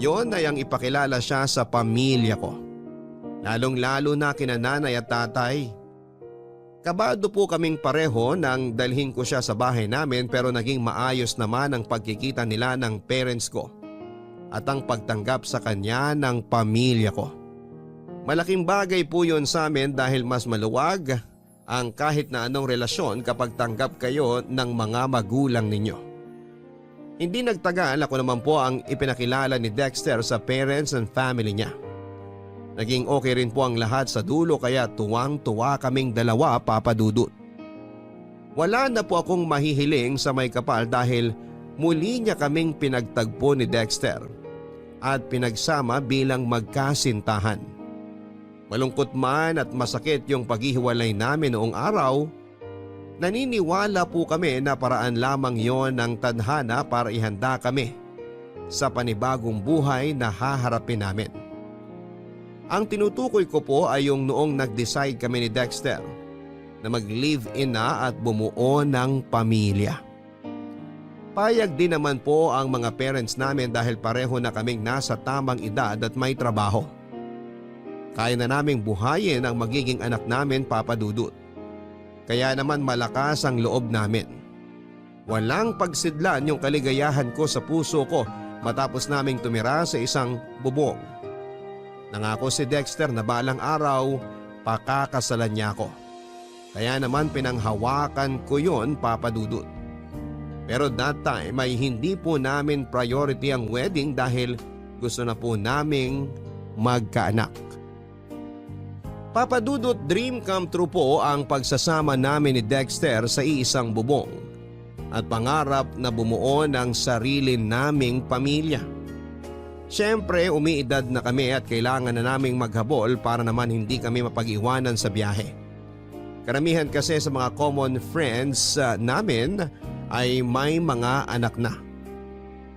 Yon ay ang ipakilala siya sa pamilya ko. Lalong-lalo na kina nanay at tatay. Kabado po kaming pareho nang dalhin ko siya sa bahay namin pero naging maayos naman ang pagkikita nila ng parents ko at ang pagtanggap sa kanya ng pamilya ko. Malaking bagay po yun sa amin dahil mas maluwag ang kahit na anong relasyon kapag tanggap kayo ng mga magulang ninyo. Hindi nagtagal ako naman po ang ipinakilala ni Dexter sa parents and family niya. Naging okay rin po ang lahat sa dulo kaya tuwang-tuwa kaming dalawa, Papa Dudut. Wala na po akong mahihiling sa may kapal dahil muli niya kaming pinagtagpo ni Dexter at pinagsama bilang magkasintahan. Malungkot man at masakit yung paghihiwalay namin noong araw, naniniwala po kami na paraan lamang yon ng tadhana para ihanda kami sa panibagong buhay na haharapin namin. Ang tinutukoy ko po ay yung noong nag-decide kami ni Dexter na mag-live-in na at bumuo ng pamilya. Payag din naman po ang mga parents namin dahil pareho na kaming nasa tamang edad at may trabaho. Kaya na naming buhayin ang magiging anak namin, Papa Dudut. Kaya naman malakas ang loob namin. Walang pagsidlan yung kaligayahan ko sa puso ko matapos naming tumira sa isang bubong. Nangako si Dexter na balang araw pakakasalan niya ako. Kaya naman pinanghawakan ko yon, Papa Dudut. Pero that time ay hindi po namin priority ang wedding dahil gusto na po naming magkaanak. Papa Dudut, dream come true po ang pagsasama namin ni Dexter sa iisang bubong at pangarap na bumuo ng sarili naming pamilya. Siyempre umiidad na kami at kailangan na naming maghabol para naman hindi kami mapag-iwanan sa biyahe. Karamihan kasi sa mga common friends namin ay may mga anak na.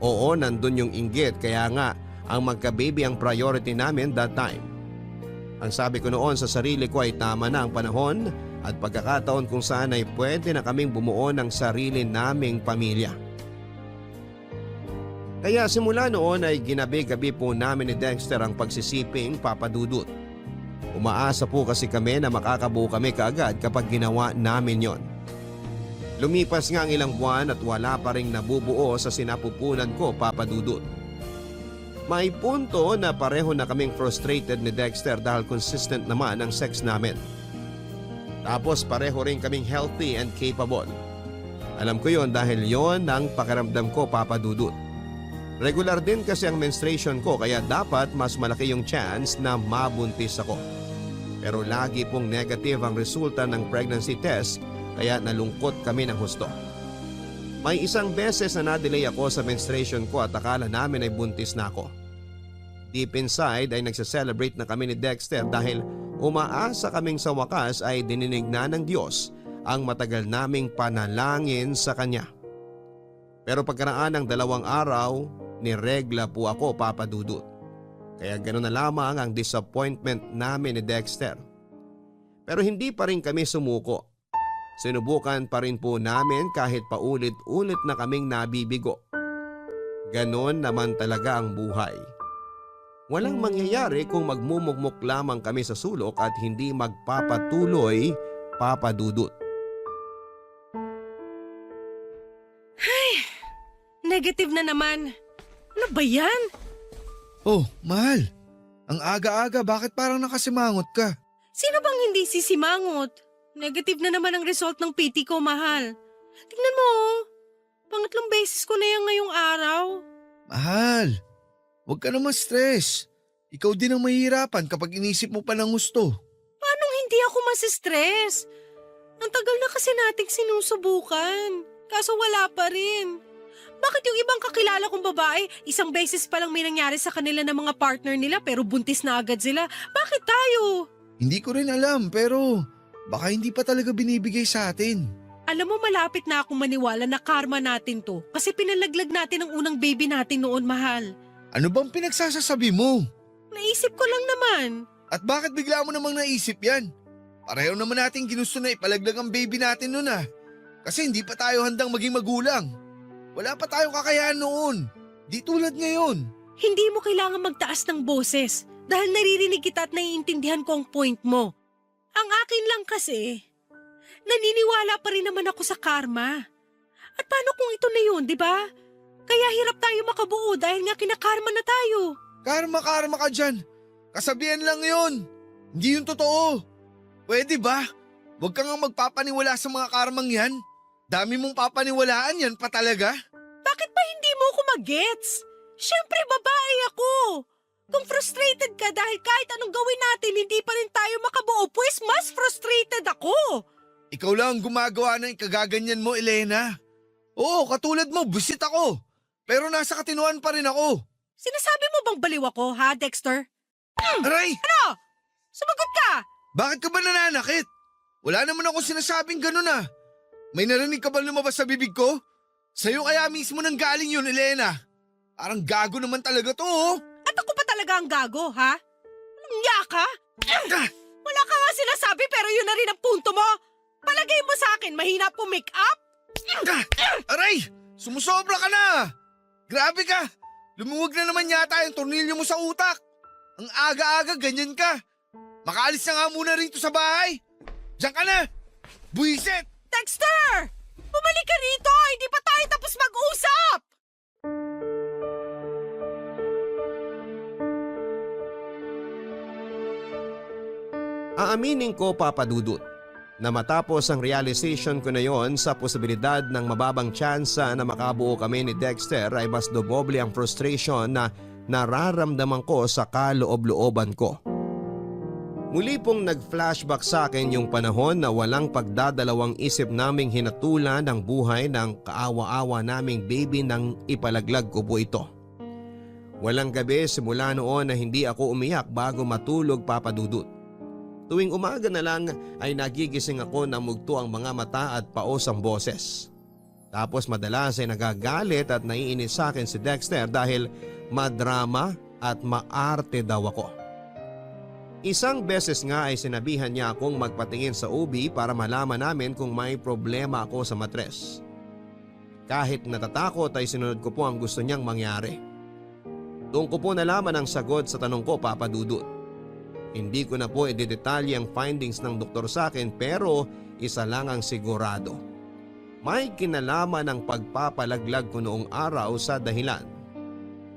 Oo, nandun yung inggit kaya nga ang magka-baby ang priority namin that time. Ang sabi ko noon sa sarili ko ay tama na ang panahon at pagkakataon kung saan ay pwede na kaming bumuo ng sarili naming pamilya. Kaya simula noon ay ginabi-gabi po namin ni Dexter ang pagsisiping, Papa Dudut. Umaasa po kasi kami na makakabuo kami kaagad kapag ginawa namin yon. Lumipas nga ang ilang buwan at wala pa ring nabubuo sa sinapupunan ko, Papa Dudut. May punto na pareho na kaming frustrated ni Dexter dahil consistent naman ang sex namin. Tapos pareho rin kaming healthy and capable. Alam ko yon dahil yon ang pakiramdam ko, Papa Dudut. Regular din kasi ang menstruation ko kaya dapat mas malaki yung chance na mabuntis ako. Pero lagi pong negative ang resulta ng pregnancy test kaya nalungkot kami ng husto. May isang beses na na-delay ako sa menstruation ko at akala namin ay buntis na ako. Deep inside ay nagsa-celebrate na kami ni Dexter dahil umaasa kaming sa wakas ay dininig na ng Diyos ang matagal naming panalangin sa Kanya. Pero pagkaraan ng 2 araw, niregla po ako, Papa Dudut. Kaya ganoon na lamang ang disappointment namin ni Dexter. Pero hindi pa rin kami sumuko. Sinubukan pa rin po namin kahit paulit-ulit na kaming nabibigo. Ganon naman talaga ang buhay. Walang mangyayari kung magmumugmok lamang kami sa sulok at hindi magpapatuloy, Papa Dudut. Ay, negative na naman. Ano ba yan? Oh, mahal. Ang aga-aga, bakit parang nakasimangot ka? Sino bang hindi sisimangot? Negative na naman ang result ng PT ko, mahal. Tingnan mo, pangatlong beses ko na yan ngayong araw. Mahal, huwag ka naman stress. Ikaw din ang mahihirapan kapag inisip mo pa ng gusto. Paano hindi ako masistress? Ang tagal na kasi nating sinusubukan. Kaso wala pa rin. Bakit yung ibang kakilala kong babae, isang beses pa lang may nangyari sa kanila ng mga partner nila pero buntis na agad sila? Bakit tayo? Hindi ko rin alam pero baka hindi pa talaga binibigay sa atin. Alam mo, malapit na akong maniwala na karma natin to kasi pinalaglag natin ang unang baby natin noon, mahal. Ano bang pinagsasasabi mo? Naisip ko lang naman. At bakit bigla mo namang naisip yan? Pareho naman natin ginusto na ipalaglag ang baby natin noon ah. Kasi hindi pa tayo handang maging magulang. Wala pa tayong kakayahan noon. Di tulad ngayon. Hindi mo kailangan magtaas ng boses dahil naririnig kita at naiintindihan ko ang point mo. Ang akin lang kasi, naniniwala pa rin naman ako sa karma. At paano kung ito na yun, di ba? Kaya hirap tayo makabuo dahil nga kinakarma na tayo. Karma ka dyan. Kasabihan lang yun. Hindi yun totoo. Pwede ba? Huwag ka nga magpapaniwala sa mga karmang yan. Dami mong papaniwalaan yan pa talaga. Bakit pa hindi mo ako mag-gets? Siyempre babae ako. Kung frustrated ka dahil kahit anong gawin natin hindi pa rin tayo makabuo, pues mas frustrated ako. Ikaw lang ang gumagawa ng ikagaganyan mo, Elena. Oo, katulad mo, busit ako. Pero nasa katinuan pa rin ako. Sinasabi mo bang baliw ako, ha, Dexter? Aray! Ano? Sumagot ka! Bakit ka ba nananakit? Wala naman ako sinasabing ganun ah. May narinig ka ba lumabas sa bibig ko? Sa'yo kaya mismo nang galing yun, Elena. Parang gago naman talaga to, oh. At ako pa talaga ang gago, ha? Nga ka? Wala ka nga sinasabi pero yun na rin ang punto mo. Palagay mo sa akin, mahina po make up? Aray! Sumusobra ka na! Grabe ka! Lumuwag na naman yata yung tornilyo mo sa utak. Ang aga-aga, ganyan ka. Makaalis na nga muna rito sa bahay. Diyan ka na! Buisit! Dexter! Bumalik ka rito! Hindi pa tayo tapos mag-usap! Aaminin ko, Papa Dudut, na matapos ang realization ko na yon sa posibilidad ng mababang tsansa na makabuo kami ni Dexter ay mas doboble ang frustration na nararamdaman ko sa kaloob-looban ko. Muli pong nag-flashback sa akin yung panahon na walang pagdadalawang isip naming hinatulan ang buhay ng kaawa-awa naming baby nang ipalaglag ko po ito. Walang gabi simula noon na hindi ako umiyak bago matulog, Papa Dudut. Tuwing umaga na lang ay nagigising ako na mugto ang mga mata at paos ang boses. Tapos madalas ay nagagalit at naiinis sa akin si Dexter dahil madrama at maarte daw ako. Isang beses nga ay sinabihan niya akong magpatingin sa OB para malaman namin kung may problema ako sa matres. Kahit natatakot ay sinunod ko po ang gusto niyang mangyari. Doon ko po nalaman ang sagot sa tanong ko, Papa Dudut. Hindi ko na po idedetalye ang findings ng doktor sa akin pero isa lang ang sigurado. May kinalaman ang pagpapalaglag ko noong araw sa dahilan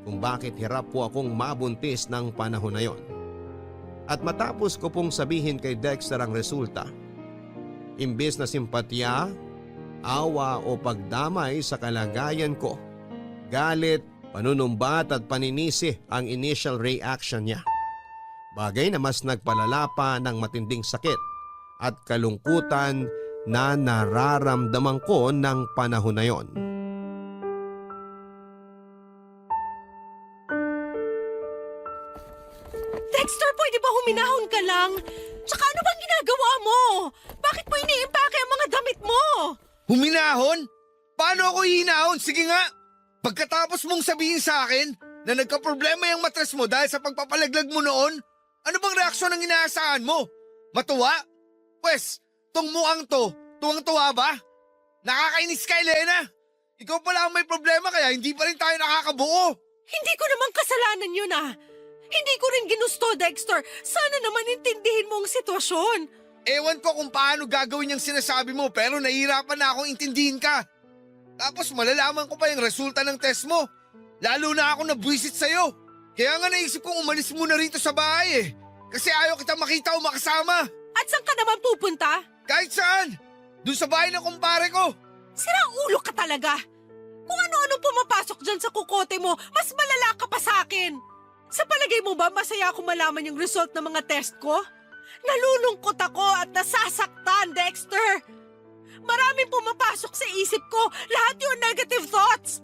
kung bakit hirap po akong mabuntis ng panahon na yon. At matapos ko pong sabihin kay Dexter ang resulta, imbes na simpatya, awa o pagdamay sa kalagayan ko, galit, panunumbat at paninisi ang initial reaction niya. Bagay na mas nagpalala pa ng matinding sakit at kalungkutan na nararamdaman ko ng panahon na yon. Dexter, pwede ba huminahon ka lang? Tsaka ano bang ginagawa mo? Bakit mo iniimpake ang mga damit mo? Huminahon? Paano ako hihinahon? Sige nga! Pagkatapos mong sabihin sa akin na nagka-problema yung matres mo dahil sa pagpapalaglag mo noon, ano bang reaksyon ang inaasahan mo? Matuwa? Pwes, tong mukhang to, tuwang-tuwa ba? Nakakainis ka, Elena. Ikaw pala ang may problema kaya hindi pa rin tayo nakakabuo. Hindi ko naman kasalanan yun ah. Hindi ko rin ginusto, Dexter. Sana naman intindihin mo ang sitwasyon. Ewan ko kung paano gagawin yung sinasabi mo pero nahihirapan na akong intindihin ka. Tapos malalaman ko pa yung resulta ng test mo. Lalo na ako nabwisit sa'yo. Kaya nga naisip kong umalis muna rito sa bahay eh. Kasi ayaw kita makita o makasama. At saan ka naman pupunta? Kahit saan. Doon sa bahay ng kumpare ko. Sirang ulo ka talaga. Kung ano-ano pumapasok dyan sa kukote mo, mas malala ka pa sa akin. Sa palagay mo ba masaya ako malaman yung result ng mga test ko? Nalulungkot ako at nasasaktan, Dexter. Maraming pumapasok sa isip ko, lahat yung negative thoughts.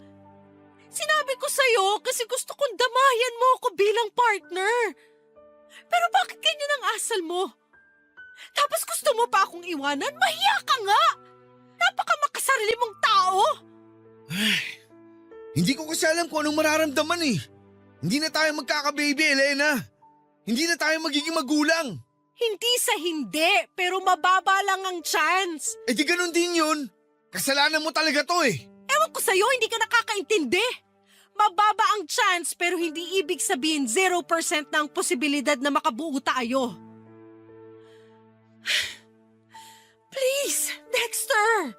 Sinabi ko sa'yo kasi gusto kong damayan mo ako bilang partner. Pero bakit ganyan ang asal mo? Tapos gusto mo pa akong iwanan? Mahiya ka nga! Napaka makasarili mong tao! Hindi ko kasi alam kung anong mararamdaman eh. Hindi na tayo magkaka-baby, Elena. Hindi na tayo magiging magulang. Hindi sa hindi, pero mababa lang ang chance. Eh di ganun din yun. Kasalanan mo talaga to eh. Ewan ko sa'yo, hindi ka nakakaintindi. Mababa ang chance pero hindi ibig sabihin 0% na ang posibilidad na makabuo tayo. Please, Dexter!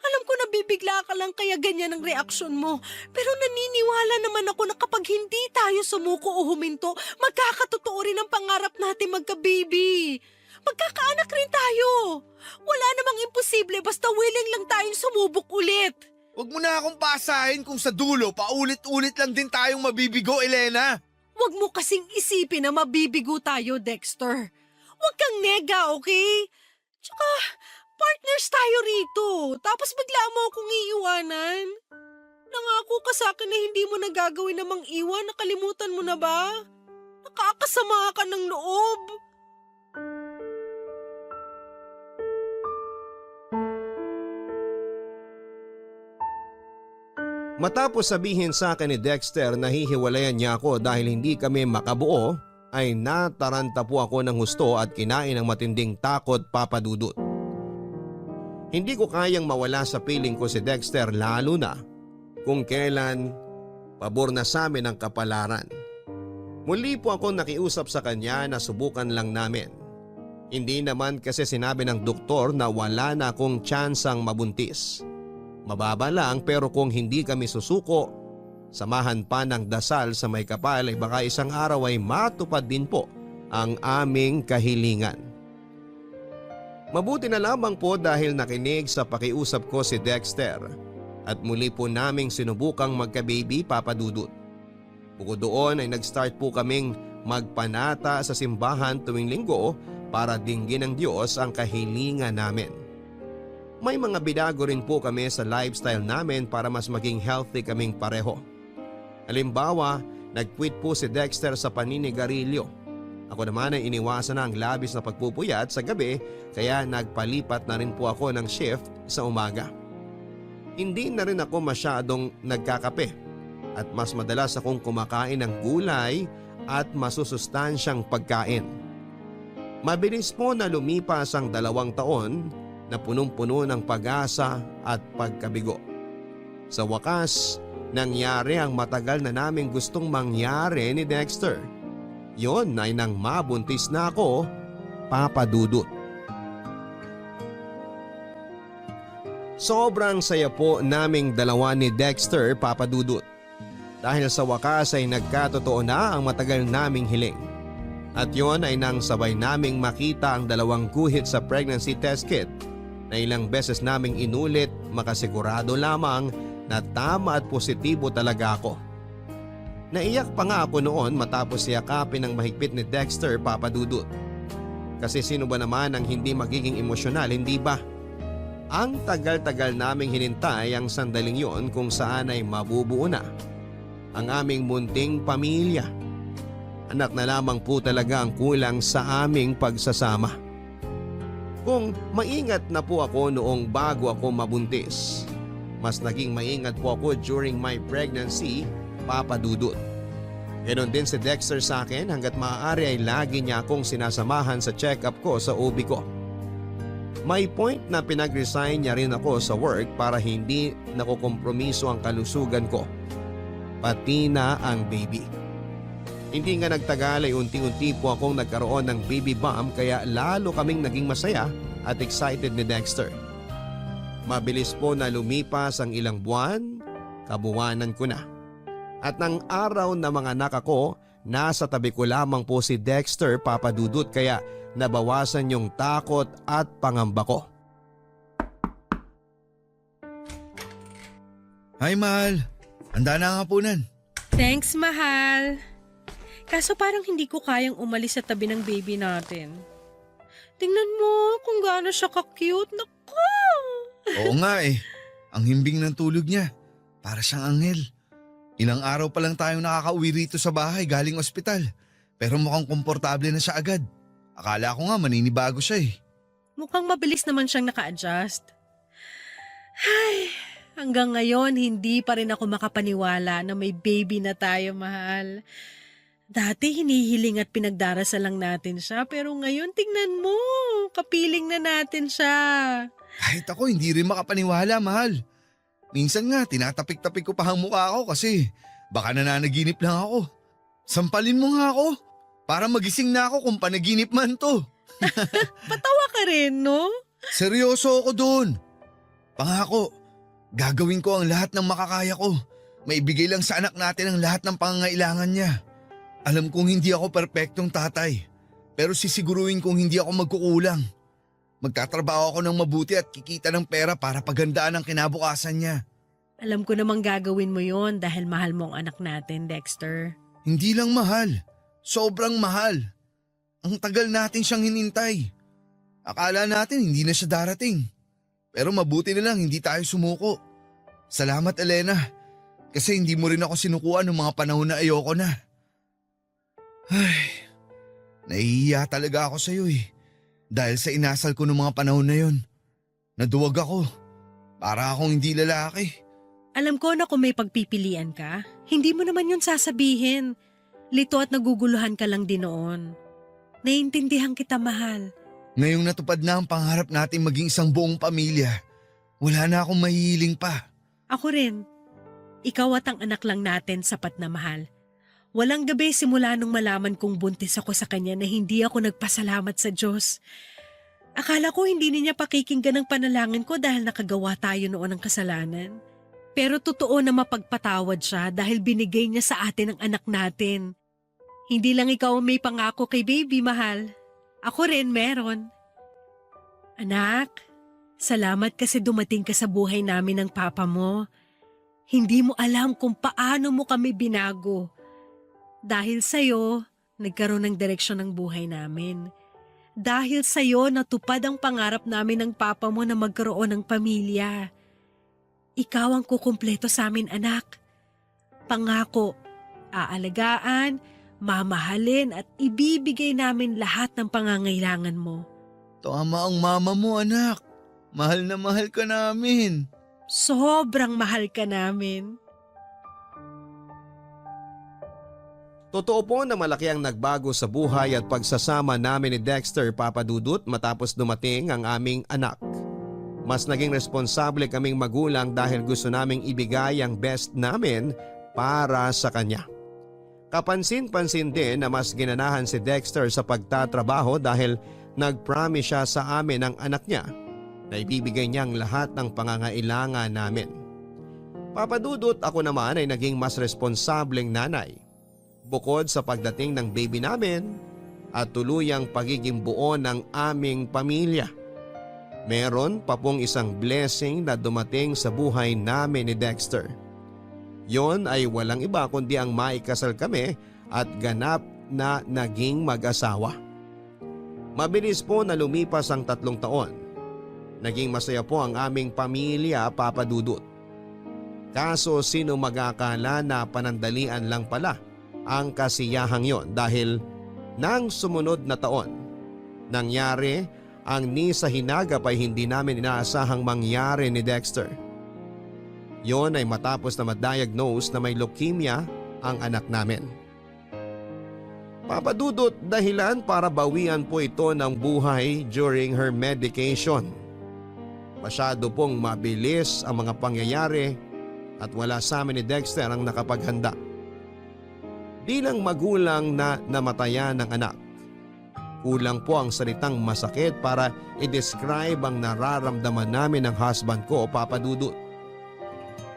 Alam ko nabibigla ka lang kaya ganyan ang reaksyon mo. Pero naniniwala naman ako na kapag hindi tayo sumuko o huminto, magkakatotoo rin ang pangarap natin magka-baby. Magkakaanak rin tayo. Wala namang imposible basta willing lang tayong sumubok ulit. Huwag mo na akong pasahin kung sa dulo paulit-ulit lang din tayong mabibigo, Elena. Huwag mo kasing isipin na mabibigo tayo, Dexter. Huwag kang nega, okay? Tsaka, partners tayo rito. Tapos bigla mo akong iiwanan. Nangako ka sa akin na hindi mo nagagawin namang iwan. Nakalimutan mo na ba? Nakakasama ka ng loob. Matapos sabihin sa akin ni Dexter na hihiwalayan niya ako dahil hindi kami makabuo, ay nataranta po ako ng husto at kinain ng matinding takot, Papa Dudut. Hindi ko kayang mawala sa piling ko si Dexter lalo na kung kailan pabor na sa amin ang kapalaran. Muli po ako nakiusap sa kanya na subukan lang namin. Hindi naman kasi sinabi ng doktor na wala na akong tsansang mabuntis. Mababa lang pero kung hindi kami susuko, samahan pa ng dasal sa may kapal ay baka isang araw ay matupad din po ang aming kahilingan. Mabuti na lamang po dahil nakinig sa pakiusap ko si Dexter at muli po naming sinubukang magka-baby, Papa Dudut. Bukod doon ay nag-start po kaming magpanata sa simbahan tuwing linggo para dinggin ng Diyos ang kahilingan namin. May mga binago rin po kami sa lifestyle namin para mas maging healthy kaming pareho. Halimbawa, nag-quit po si Dexter sa paninigarilyo. Ako naman ay iniwasan na ang labis na pagpupuyat sa gabi kaya nagpalipat na rin po ako ng shift sa umaga. Hindi na rin ako masyadong nagkakape at mas madalas akong kumakain ng gulay at masusustansyang pagkain. Mabilis po na lumipas ang 2 taon na punong-puno ng pag-asa at pagkabigo. Sa wakas, nangyari ang matagal na naming gustong mangyari ni Dexter. Yon ay nang mabuntis na ako, Papa Dudut. Sobrang saya po naming dalawa ni Dexter, Papa Dudut. Dahil sa wakas ay nagkatotoo na ang matagal naming hiling. At yon ay nang sabay naming makita ang 2 guhit sa pregnancy test kit na ilang beses naming inulit makasigurado lamang na tama at positibo talaga ako. Naiyak pa nga ako noon matapos yakapin ng mahigpit ni Dexter, Papa Dudut. Kasi sino ba naman ang hindi magiging emosyonal, hindi ba? Ang tagal-tagal naming hinintay ang sandaling yon kung saan ay mabubuo na ang aming munting pamilya. Anak na lamang po talaga ang kulang sa aming pagsasama. Kung maingat na po ako noong bago ako mabuntis, mas naging maingat po ako during my pregnancy, Papa Dudut. Ganon din si Dexter sa akin hanggat maaari ay lagi niya akong sinasamahan sa check-up ko sa OB ko. May point na pinag-resign niya rin ako sa work para hindi nakukompromiso ang kalusugan ko, pati na ang baby. Hindi nga nagtagal ay unti-unti po akong nagkaroon ng baby bump kaya lalo kaming naging masaya at excited ni Dexter. Mabilis po na lumipas ang ilang buwan, kabuwanan ko na. At ng araw na mga anak ako, nasa tabi ko lamang po si Dexter, Papa Dudut, kaya nabawasan yung takot at pangamba ko. Hi, mahal. Handa na ang hapunan. Thanks, mahal. Kaso parang hindi ko kayang umalis sa tabi ng baby natin. Tingnan mo kung gaano siya ka-cute. Naku! Oo nga eh. Ang himbing ng tulog niya. Para siyang anghel. Ilang araw pa lang tayong nakakauwi rito sa bahay galing ospital. Pero mukhang komportable na siya agad. Akala ko nga maninibago siya eh. Mukhang mabilis naman siyang naka-adjust. Ay, hanggang ngayon hindi pa rin ako makapaniwala na may baby na tayo, mahal. Dati hinihiling at pinagdarasal lang natin siya, pero ngayon tingnan mo, kapiling na natin siya. Kahit ako hindi rin makapaniwala, mahal. Minsan nga tinatapik-tapik ko pa ang mukha ko kasi baka nananaginip lang ako. Sampalin mo nga ako para magising na ako kung panaginip man to. Patawa ka rin, no? Seryoso ako doon. Pangako, gagawin ko ang lahat ng makakaya ko. Maibigay lang sa anak natin ang lahat ng pangangailangan niya. Alam kong hindi ako perpektong tatay, pero sisiguruhin kong hindi ako magkukulang. Magtatrabaho ako ng mabuti at kikita ng pera para paghandaan ang kinabukasan niya. Alam ko namang gagawin mo yon dahil mahal mo ang anak natin, Dexter. Hindi lang mahal, sobrang mahal. Ang tagal natin siyang hinintay. Akala natin hindi na siya darating. Pero mabuti na lang hindi tayo sumuko. Salamat, Elena, kasi hindi mo rin ako sinukuan ng mga panahon na ayoko na. Ay, nahihiya talaga ako sa iyo eh. Dahil sa inasal ko ng mga panahon na yon. Naduwag ako. Para akong hindi lalaki. Alam ko na kung may pagpipilian ka, hindi mo naman yun sasabihin. Lito at naguguluhan ka lang din noon. Naiintindihan kita, mahal. Ngayong natupad na ang pangarap natin maging isang buong pamilya, wala na akong mahihiling pa. Ako rin. Ikaw at ang anak lang natin sapat na mahal. Walang gabi simula nung malaman kong buntis ako sa kanya na hindi ako nagpasalamat sa Diyos. Akala ko hindi niya pakikinggan ang panalangin ko dahil nakagawa tayo noon ng kasalanan. Pero totoo na mapagpatawad siya dahil binigay niya sa atin ang anak natin. Hindi lang ikaw ang may pangako kay baby, mahal. Ako rin meron. Anak, salamat kasi dumating ka sa buhay namin ng papa mo. Hindi mo alam kung paano mo kami binago. Dahil sa'yo, nagkaroon ng direksyon ng buhay namin. Dahil sa'yo, natupad ang pangarap namin ng papa mo na magkaroon ng pamilya. Ikaw ang kukumpleto sa amin, anak. Pangako, aalagaan, mamahalin at ibibigay namin lahat ng pangangailangan mo. Tama ang mama mo, anak. Mahal na mahal ka namin. Sobrang mahal ka namin. Totoo po na malaki ang nagbago sa buhay at pagsasama namin ni Dexter, Papa Dudut, matapos dumating ang aming anak. Mas naging responsable kaming magulang dahil gusto naming ibigay ang best namin para sa kanya. Kapansin-pansin din na mas ginanahan si Dexter sa pagtatrabaho dahil nag-promise siya sa amin ng anak niya na ibibigay niyang lahat ng pangangailangan namin. Papa Dudut, ako naman ay naging mas responsableng nanay. Bukod sa pagdating ng baby namin at tuluyang pagiging buo ng aming pamilya. Meron pa pong isang blessing na dumating sa buhay namin ni Dexter. Yon ay walang iba kundi ang maikasal kami at ganap na naging mag-asawa. Mabilis po na lumipas ang 3 taon. Naging masaya po ang aming pamilya, Papa Dudut. Kaso sino mag-akala na panandalian lang pala ang kasiyahang yon dahil nang sumunod na taon, nangyari ang ni sa hinagap ay hindi namin inaasahang mangyari ni Dexter. Yon ay matapos na ma-diagnose na may leukemia ang anak namin. Papa Dudut, dahilan para bawian po ito ng buhay during her medication. Masyado pong mabilis ang mga pangyayari at wala sa amin ni Dexter ang nakapaghanda. Bilang magulang na namatayan ng anak, kulang po ang salitang masakit para i-describe ang nararamdaman namin ng husband ko, Papa Dudut.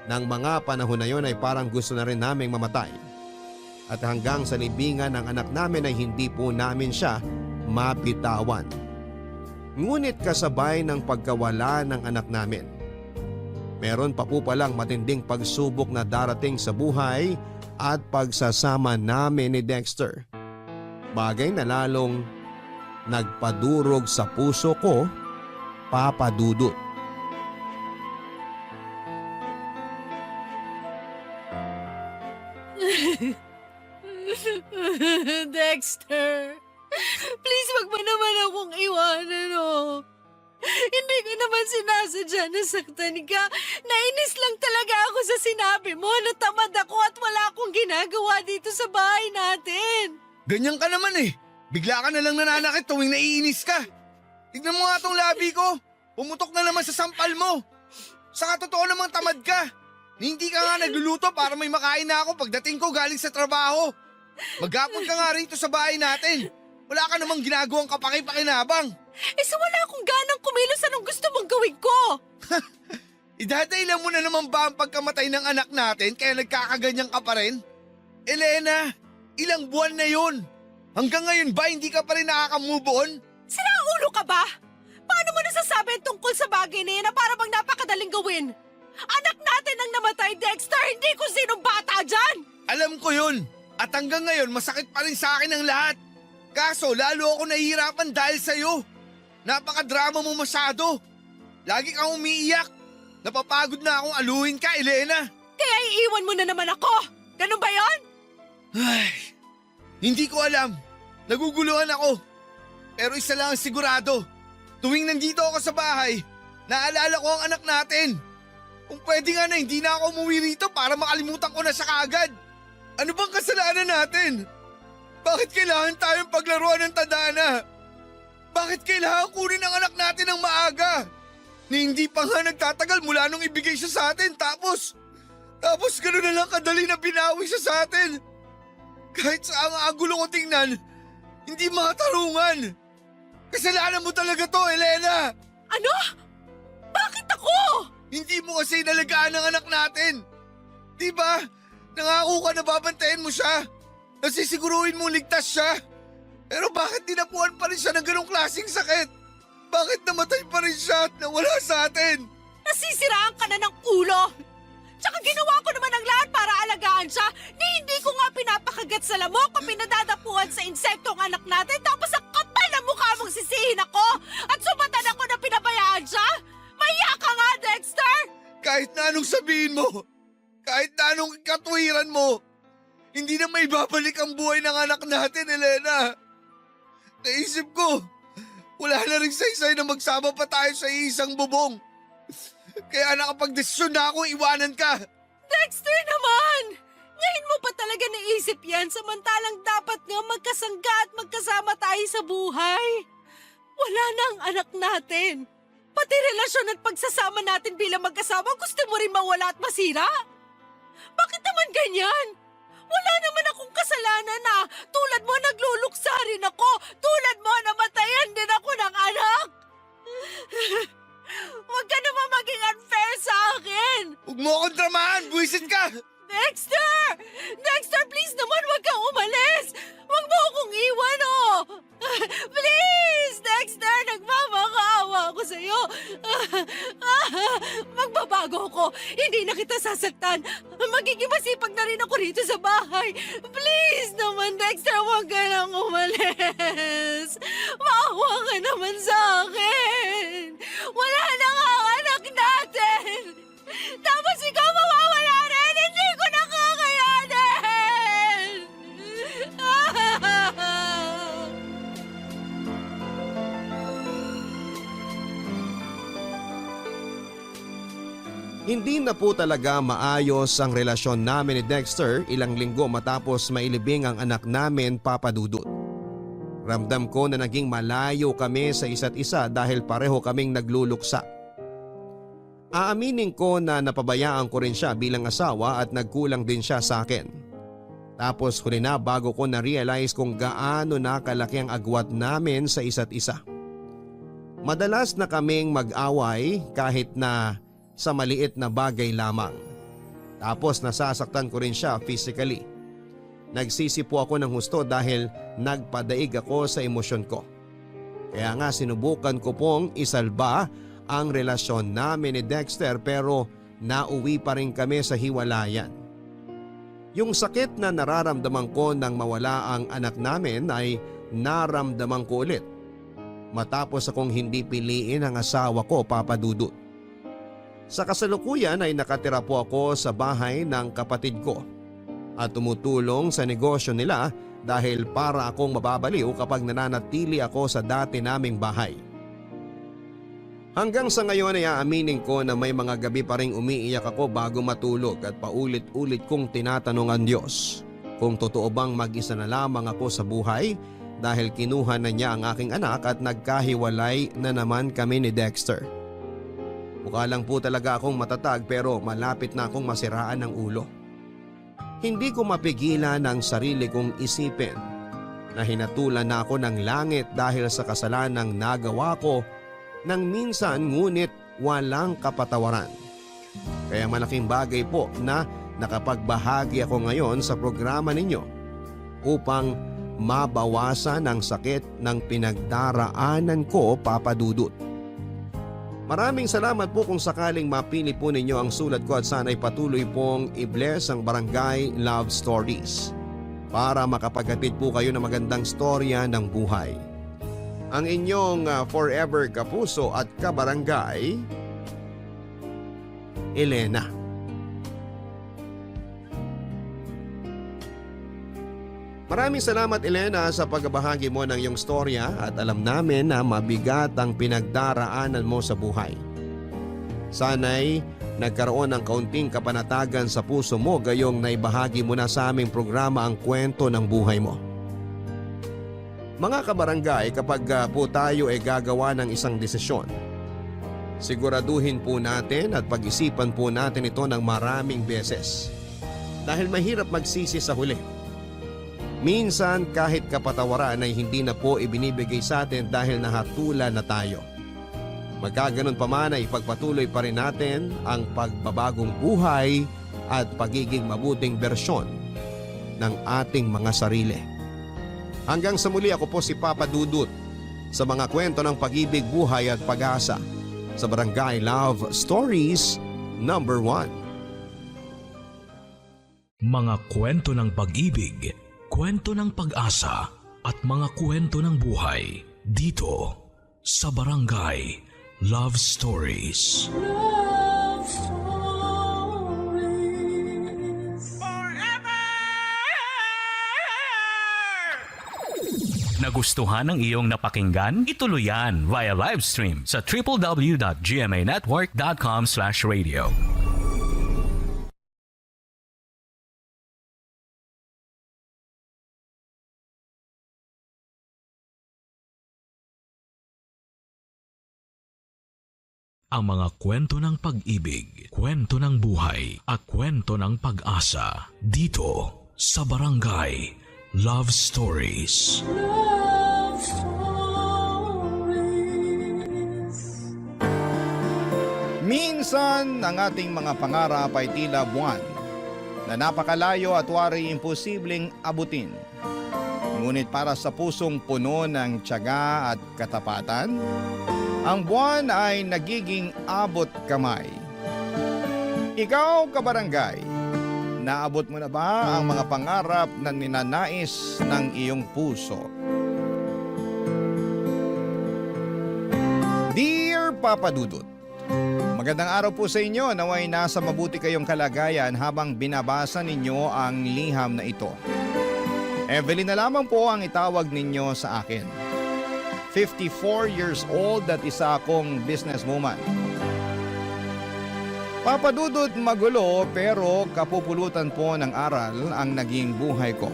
Nang mga panahon na yon ay parang gusto na rin naming mamatay. At hanggang sa libingan ng anak namin ay hindi po namin siya mapitawan. Ngunit kasabay ng pagkawala ng anak namin, meron pa po palang matinding pagsubok na darating sa buhay at pagsasama namin ni Dexter. Bagay na lalong nagpadurog sa puso ko, Papa Dudut. naman sinasadya na saktan ka. Nainis lang talaga ako sa sinabi mo na tamad ako at wala akong ginagawa dito sa bahay natin. Ganyan ka naman eh. Bigla ka na lang nananakit tuwing naiinis ka. Tignan mo nga tong labi ko. Pumutok na naman sa sampal mo. Saka totoo namang tamad ka. Hindi ka nga nagluluto para may makain na ako pagdating ko galing sa trabaho. Maghapon ka nga rito sa bahay natin. Wala ka namang ginagawang kapaki-pakinabang. So wala akong ganang kumilos, anong gusto mong gawin ko? Idadailan mo na naman ba ang pagkamatay ng anak natin kaya nagkakaganyan ka pa rin? Elena, ilang buwan na yun. Hanggang ngayon ba hindi ka pa rin nakaka-move on? Sira ulo ka ba? Paano mo nasasabi tungkol sa bagay na yan na para bang napakadaling gawin? Anak natin ang namatay, Dexter, hindi kung sinong bata dyan! Alam ko yun. At hanggang ngayon masakit pa rin sa akin ang lahat. Kaso lalo ako nahihirapan dahil sa'yo. Napakadrama mo masyado. Lagi kang umiiyak. Napapagod na akong aluhin ka, Elena. Kaya iiwan mo na naman ako. Ganun ba yon? Ay, hindi ko alam. Naguguluhan ako. Pero isa lang ang sigurado. Tuwing nandito ako sa bahay, naalala ko ang anak natin. Kung pwede nga na hindi na ako umuwi rito para makalimutan ko na siya kaagad. Ano bang kasalanan natin? Bakit kailangan tayong paglaruan ng tadhana? Bakit kailangan kunin ang anak natin ng maaga? Ni hindi pa nga nagtatagal mula nung ibigay siya sa atin tapos gano'n na lang kadali na binawi siya sa atin. Kahit sa ang agulo ko tingnan, hindi makatarungan. Kasalanan mo talaga to, Elena! Ano? Bakit ako? Hindi mo kasi inalagaan ang anak natin. Diba? Nangako ka na babantayan mo siya. Nasisiguruhin mong ligtas siya. Pero bakit dinapuan pa rin siya ng ganong klaseng sakit? Bakit namatay pa rin siya at nawala sa atin? Nasisiraan ka na ng ulo. Tsaka ginawa ko naman ang lahat para alagaan siya. Hindi ko nga pinapakagat sa lamok o pinadadapuan sa insekto ang anak natin tapos ang kapal na mukha mong sisihin ako at subatan ako na pinabayaan siya. Maya ka nga, Dexter! Kahit na anong sabihin mo, kahit na anong katuwiran mo, hindi na may babalik ang buhay ng anak natin, Elena. Naisip ko, wala na rin saysay na magsama pa tayo sa isang bubong. Kaya nakapag-desisyon na akong iwanan ka. Dexter naman! Ngayon mo pa talaga naisip yan samantalang dapat nga magkasangga at magkasama tayo sa buhay. Wala na ang anak natin. Pati relasyon at pagsasama natin bilang mag-asawa gusto mo rin mawala at masira? Bakit naman ganyan? Wala naman akong kasalanan na tulad mo nagluluksa rin ako. Tulad mo namatayan din ako ng anak. Huwag ka naman maging unfair sa akin. Huwag mo akong dramahan, buwisit ka. Dexter! Dexter, please naman huwag kang umalis. Huwag mo akong iwan, oh. Please, Dexter, nagmamakaawa ako sa'yo. Magbabago ako. Hindi na kita sasaktan. Magiging masipag na rin ako rito sa bahay. Please naman, Dexter, huwag ka nang umalis. Maawa ka naman sa akin. Wala na nga ang anak natin. Tapos ikaw mawawala rin. Hindi ko na kakayanin. Hindi na po talaga maayos ang relasyon namin ni Dexter ilang linggo matapos mailibing ang anak namin, Papa Dudut. Ramdam ko na naging malayo kami sa isa't isa dahil pareho kaming nagluluksa. Aaminin ko na napabayaan ko rin siya bilang asawa at nagkulang din siya sa akin. Tapos huli na bago ko na-realize kung gaano na kalaki ang agwat namin sa isa't isa. Madalas na kaming mag-away kahit na sa maliit na bagay lamang. Tapos nasasaktan ko rin siya physically. Nagsisi po ako ng husto dahil nagpadaig ako sa emosyon ko. Kaya nga sinubukan ko pong isalba ang relasyon namin ni Dexter pero nauwi pa rin kami sa hiwalayan. Yung sakit na nararamdaman ko nang mawala ang anak namin ay naramdaman ko ulit matapos akong hindi piliin ang asawa ko, Papa Dudut. Sa kasalukuyan ay nakatira po ako sa bahay ng kapatid ko at tumutulong sa negosyo nila dahil para akong mababaliw kapag nananatili ako sa dati naming bahay. Hanggang sa ngayon ay aaminin ko na may mga gabi pa ring umiiyak ako bago matulog at paulit-ulit kong tinatanong ang Diyos kung totoo bang mag-isa na lamang ako sa buhay dahil kinuha na niya ang aking anak at nagkahiwalay na naman kami ni Dexter. Mukha lang po talaga akong matatag pero malapit na akong masiraan ng ulo. Hindi ko mapigilan ang sarili kong isipin na hinatulan na ako ng langit dahil sa kasalanang nagawa ko nang minsan ngunit walang kapatawaran. Kaya malaking bagay po na nakapagbahagi ako ngayon sa programa ninyo upang mabawasan ang sakit ng pinagdaraanan ko, Papa Dudut. Maraming salamat po kung sakaling mapili po ninyo ang sulat ko at sana'y patuloy pong i-bless ang Barangay Love Stories para makapaghatid po kayo ng magandang storya ng buhay. Ang inyong forever kapuso at kabarangay, Elena. Maraming salamat Elena sa pagbahagi mo ng iyong storya at alam namin na mabigat ang pinagdaraanan mo sa buhay. Sana'y nagkaroon ng kaunting kapanatagan sa puso mo gayong naibahagi mo na sa aming programa ang kwento ng buhay mo. Mga kabarangay, kapag po tayo ay gagawa ng isang desisyon, siguraduhin po natin at pag-isipan po natin ito ng maraming beses. Dahil mahirap magsisi sa huli. Minsan kahit kapatawaran ay hindi na po ibinibigay sa atin dahil nahatulan na tayo. Magkaganon pa man ay ipagpatuloy pa rin natin ang pagbabagong buhay at pagiging mabuting bersyon ng ating mga sarili. Hanggang sa muli, ako po si Papa Dudut sa mga kwento ng pag-ibig, buhay at pag-asa sa Barangay Love Stories number 1. Mga kwento ng pag-ibig, kwento ng pag-asa at mga kwento ng buhay dito sa Barangay Love Stories. Love Stories. Nagustuhan ng iyong napakinggan? Ituloy yan via live stream sa www.gmanetwork.com/radio. Ang mga kwento ng pag-ibig, kwento ng buhay at kwento ng pag-asa dito sa Barangay Love Stories. Love Stories. Minsan ang ating mga pangarap ay tila buwan na napakalayo at wari imposibleng abutin. Ngunit para sa pusong puno ng tiyaga at katapatan, ang buwan ay nagiging abot kamay. Ikaw, kabarangay, naabot mo na ba ang mga pangarap na ninanais ng iyong puso? Dear Papa Dudut, magandang araw po sa inyo. Naway nasa mabuti kayong kalagayan habang binabasa ninyo ang liham na ito. Evelyn na lamang po ang itawag ninyo sa akin. 54 years old at isa akong businesswoman. Papa Dudut, magulo pero kapupulutan po ng aral ang naging buhay ko.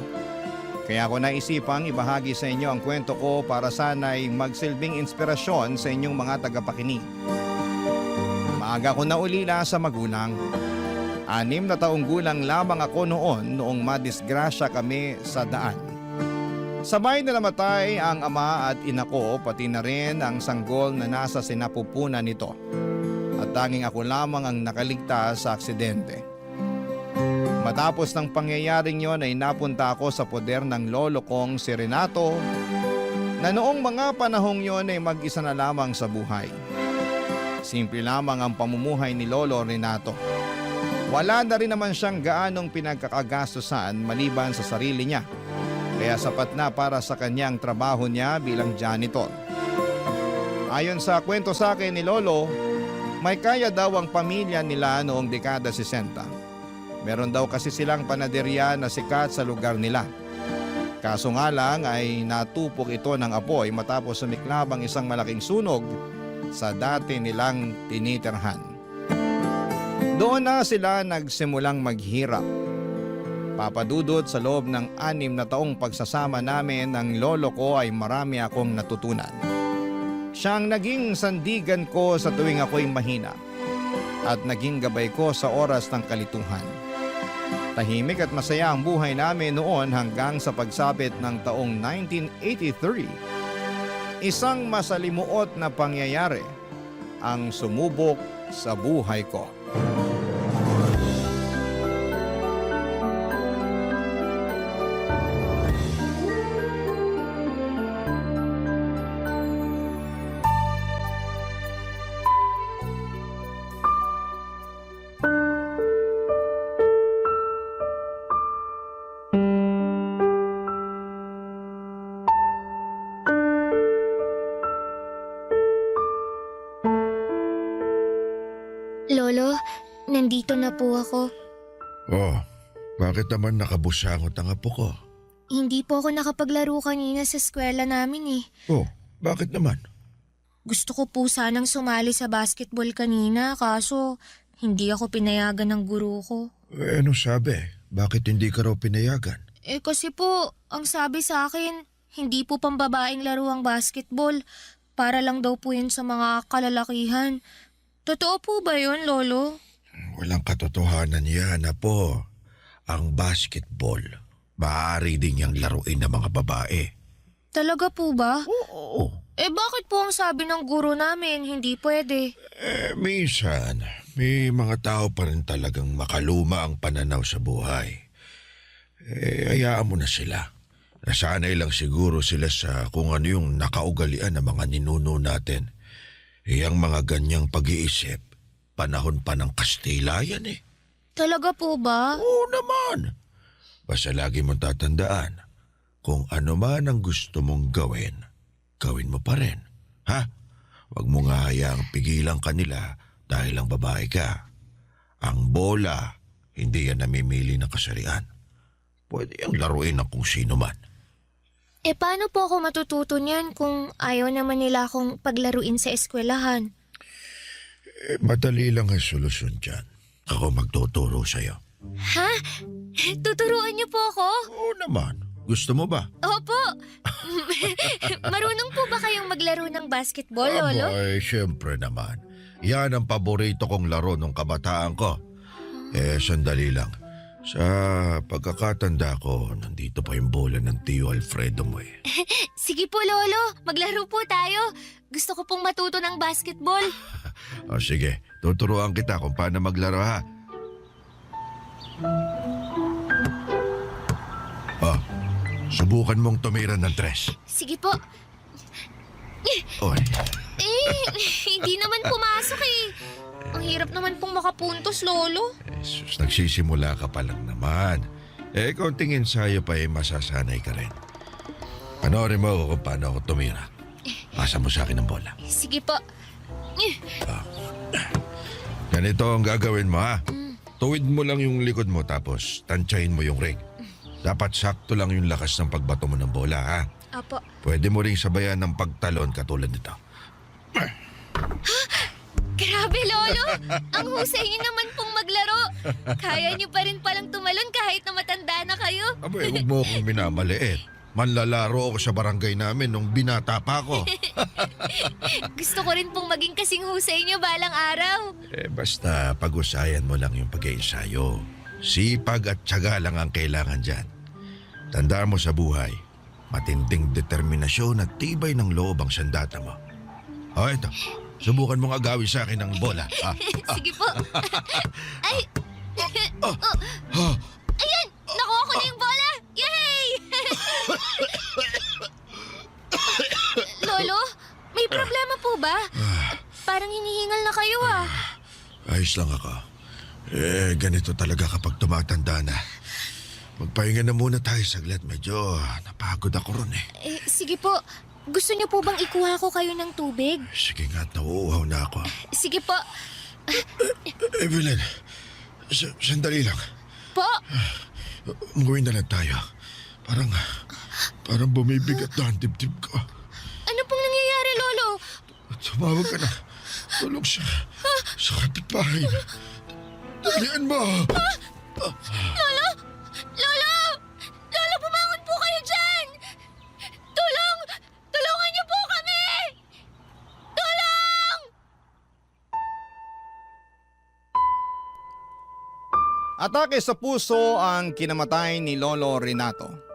Kaya ako naisipang ibahagi sa inyo ang kwento ko para sana'y magsilbing inspirasyon sa inyong mga tagapakinig. Maaga ko naulila sa magulang. 6 na taong gulang lamang ako noong madisgrasya kami sa daan. Sabay na namatay ang ama at ina ko, pati na rin ang sanggol na nasa sinapupunan nito. At tanging ako lamang ang nakaligtas sa aksidente. Matapos ng pangyayaring yon ay napunta ako sa poder ng lolo kong si Renato, na noong mga panahong yon ay mag-isa na lamang sa buhay. Simple lamang ang pamumuhay ni Lolo Renato. Wala na rin naman siyang gaanong pinagkakagastusan maliban sa sarili niya. Kaya sapat na para sa kanyang trabaho niya bilang janitor. Ayon sa kwento sa akin ni Lolo, may kaya daw ang pamilya nila noong dekada 60. Meron daw kasi silang panaderya na sikat sa lugar nila. Kaso nga lang ay natupok ito ng apoy matapos sumiklab ang isang malaking sunog sa dati nilang tinitirhan. Doon na sila nagsimulang maghirap. Papadudot, sa loob ng 6 na taong pagsasama namin ng lolo ko ay marami akong natutunan. Siyang naging sandigan ko sa tuwing ako'y mahina at naging gabay ko sa oras ng kalituhan. Tahimik at masaya ang buhay namin noon hanggang sa pagsapit ng taong 1983. Isang masalimuot na pangyayari ang sumubok sa buhay ko. Lolo, nandito na po ako. Oh, bakit naman nakabusangot ang apo ko? Hindi po ako nakapaglaro kanina sa eskwela namin eh. Oh, bakit naman? Gusto ko po sanang sumali sa basketball kanina kaso hindi ako pinayagan ng guro ko. Ano sabi? Bakit hindi ka raw pinayagan? Kasi po, ang sabi sa akin, hindi po pambabaeng laro ang basketball. Para lang daw po yun sa mga kalalakihan. Totoo po ba yun, Lolo? Walang katotohanan yan, apo. Ang basketball, maaari din niyang laruin ng mga babae. Talaga po ba? Oo. Bakit po ang sabi ng guro namin hindi pwede? Minsan, may mga tao pa rin talagang makaluma ang pananaw sa buhay. Hayaan mo na sila. Nasanay lang siguro sila sa kung ano yung nakaugalian ng mga ninuno natin. Ang mga ganyang pag-iisip, panahon pa ng Kastila yan eh. Talaga po ba? Oo naman. Basta lagi mong tatandaan, kung ano man ang gusto mong gawin, gawin mo pa rin. Ha? Huwag mo nga hayaang pigilan kanila dahil ang babae ka. Ang bola, hindi yan namimili ng kasarian. Pwede yung laruin ng kung sino man. Paano po ako matututo niyan kung ayaw naman nila akong paglaruin sa eskwelahan? Madali lang ang solusyon dyan. Ako magtuturo sa'yo. Ha? Tuturuan niyo po ako? Oo naman. Gusto mo ba? Opo. Marunong po ba kayong maglaro ng basketball, Lolo? Ay, syempre naman. Yan ang paborito kong laro nung kabataan ko. Sandali lang. Sa pagkakatanda ko, nandito pa yung bola ng Tio Alfredo mo eh. Sige po, Lolo. Maglaro po tayo. Gusto ko pong matuto ng basketball. Sige, tuturuan kita kung paano maglaro ha. Subukan mong tumira ng 3. Sige po. Oy. Hindi naman pumasok eh. Ang hirap naman pong makapuntos, Lolo. Sus, nagsisimula ka pa lang naman. Konting ensayo pa masasanay ka rin. Panoorin mo ako kung paano ako tumira. Pasa mo sa akin ang bola. Sige po. Ganito ang gagawin mo ha. Tuwid mo lang yung likod mo tapos tansyahin mo yung ring. Dapat sakto lang yung lakas ng pagbato mo ng bola ha. Apo. Pwede mo ring sabayan ng pagtalon katulad nito. Grabe, Lolo! Ang husay niyo naman pong maglaro. Kaya niyo pa rin palang tumalon kahit na matanda na kayo. Abay, huwag mo akong minamaliit. Manlalaro ako sa barangay namin nung binata pa ako. Gusto ko rin pong maging kasing husay niyo balang araw. Basta pag-usayan mo lang yung pag-iensayo. Sipag at tiyaga lang ang kailangan dyan. Tandaan mo sa buhay, matinding determinasyon at tibay ng loob ang sandata mo. Ito. Subukan mong agawin sa akin ng bola. Sige po. Ay! Ayan! Nakuha ko na yung bola! Yay! Lolo, may problema po ba? Parang hinihingal na kayo ah. Ayos lang ako. Ganito talaga kapag tumatanda na. Magpahinga na muna tayo saglit. Medyo napagod ako ron eh. Sige po. Gusto niyo po bang ikuha ko kayo ng tubig? Sige nga, nauuhaw na ako. Sige po. Evelyn, sandali lang. Po? Umuwi na lang tayo. Parang bumibigat na ang dibdib ko. Ano pong nangyayari, Lolo? Tumawag ka na. Tulog siya. Sa kapitbahay. Dalian mo! Lolo! Lolo! Lolo, bumangon po kayo dyan! Tulong! Tulungan niyo po kami! Tulong! Atake sa puso ang kinamatay ni Lolo Renato.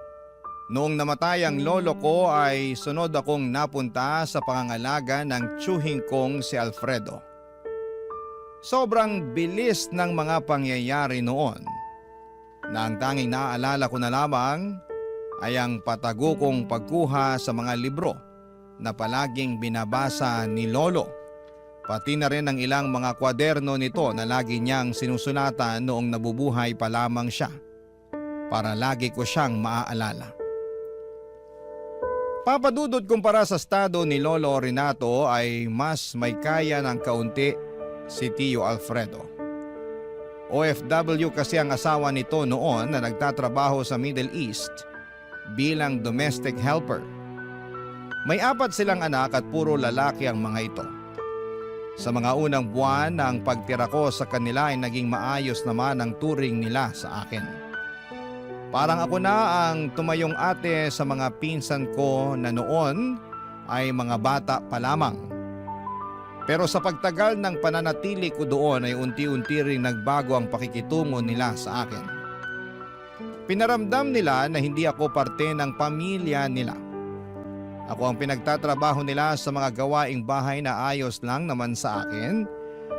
Noong namatay ang lolo ko ay sunod akong napunta sa pangangalaga ng tiyuhing kong si Alfredo. Sobrang bilis ng mga pangyayari noon na ang tanging naaalala ko na lamang ay ang patago kong pagkuha sa mga libro na palaging binabasa ni Lolo. Pati na rin ang ilang mga kwaderno nito na lagi niyang sinusulatan noong nabubuhay pa lamang siya para lagi ko siyang maaalala. Papadudod kumpara sa estado ni Lolo Renato ay mas may kaya ng kaunti si Tio Alfredo. OFW kasi ang asawa nito noon na nagtatrabaho sa Middle East bilang domestic helper. May 4 silang anak at puro lalaki ang mga ito. Sa mga unang buwan ng pagtira ko sa kanila ay naging maayos naman ang turing nila sa akin. Parang ako na ang tumayong ate sa mga pinsan ko na noon ay mga bata pa lamang. Pero sa pagtagal ng pananatili ko doon ay unti-unti ring nagbago ang pakikitungo nila sa akin. Pinaramdam nila na hindi ako parte ng pamilya nila. Ako ang pinagtatrabaho nila sa mga gawaing bahay na ayos lang naman sa akin.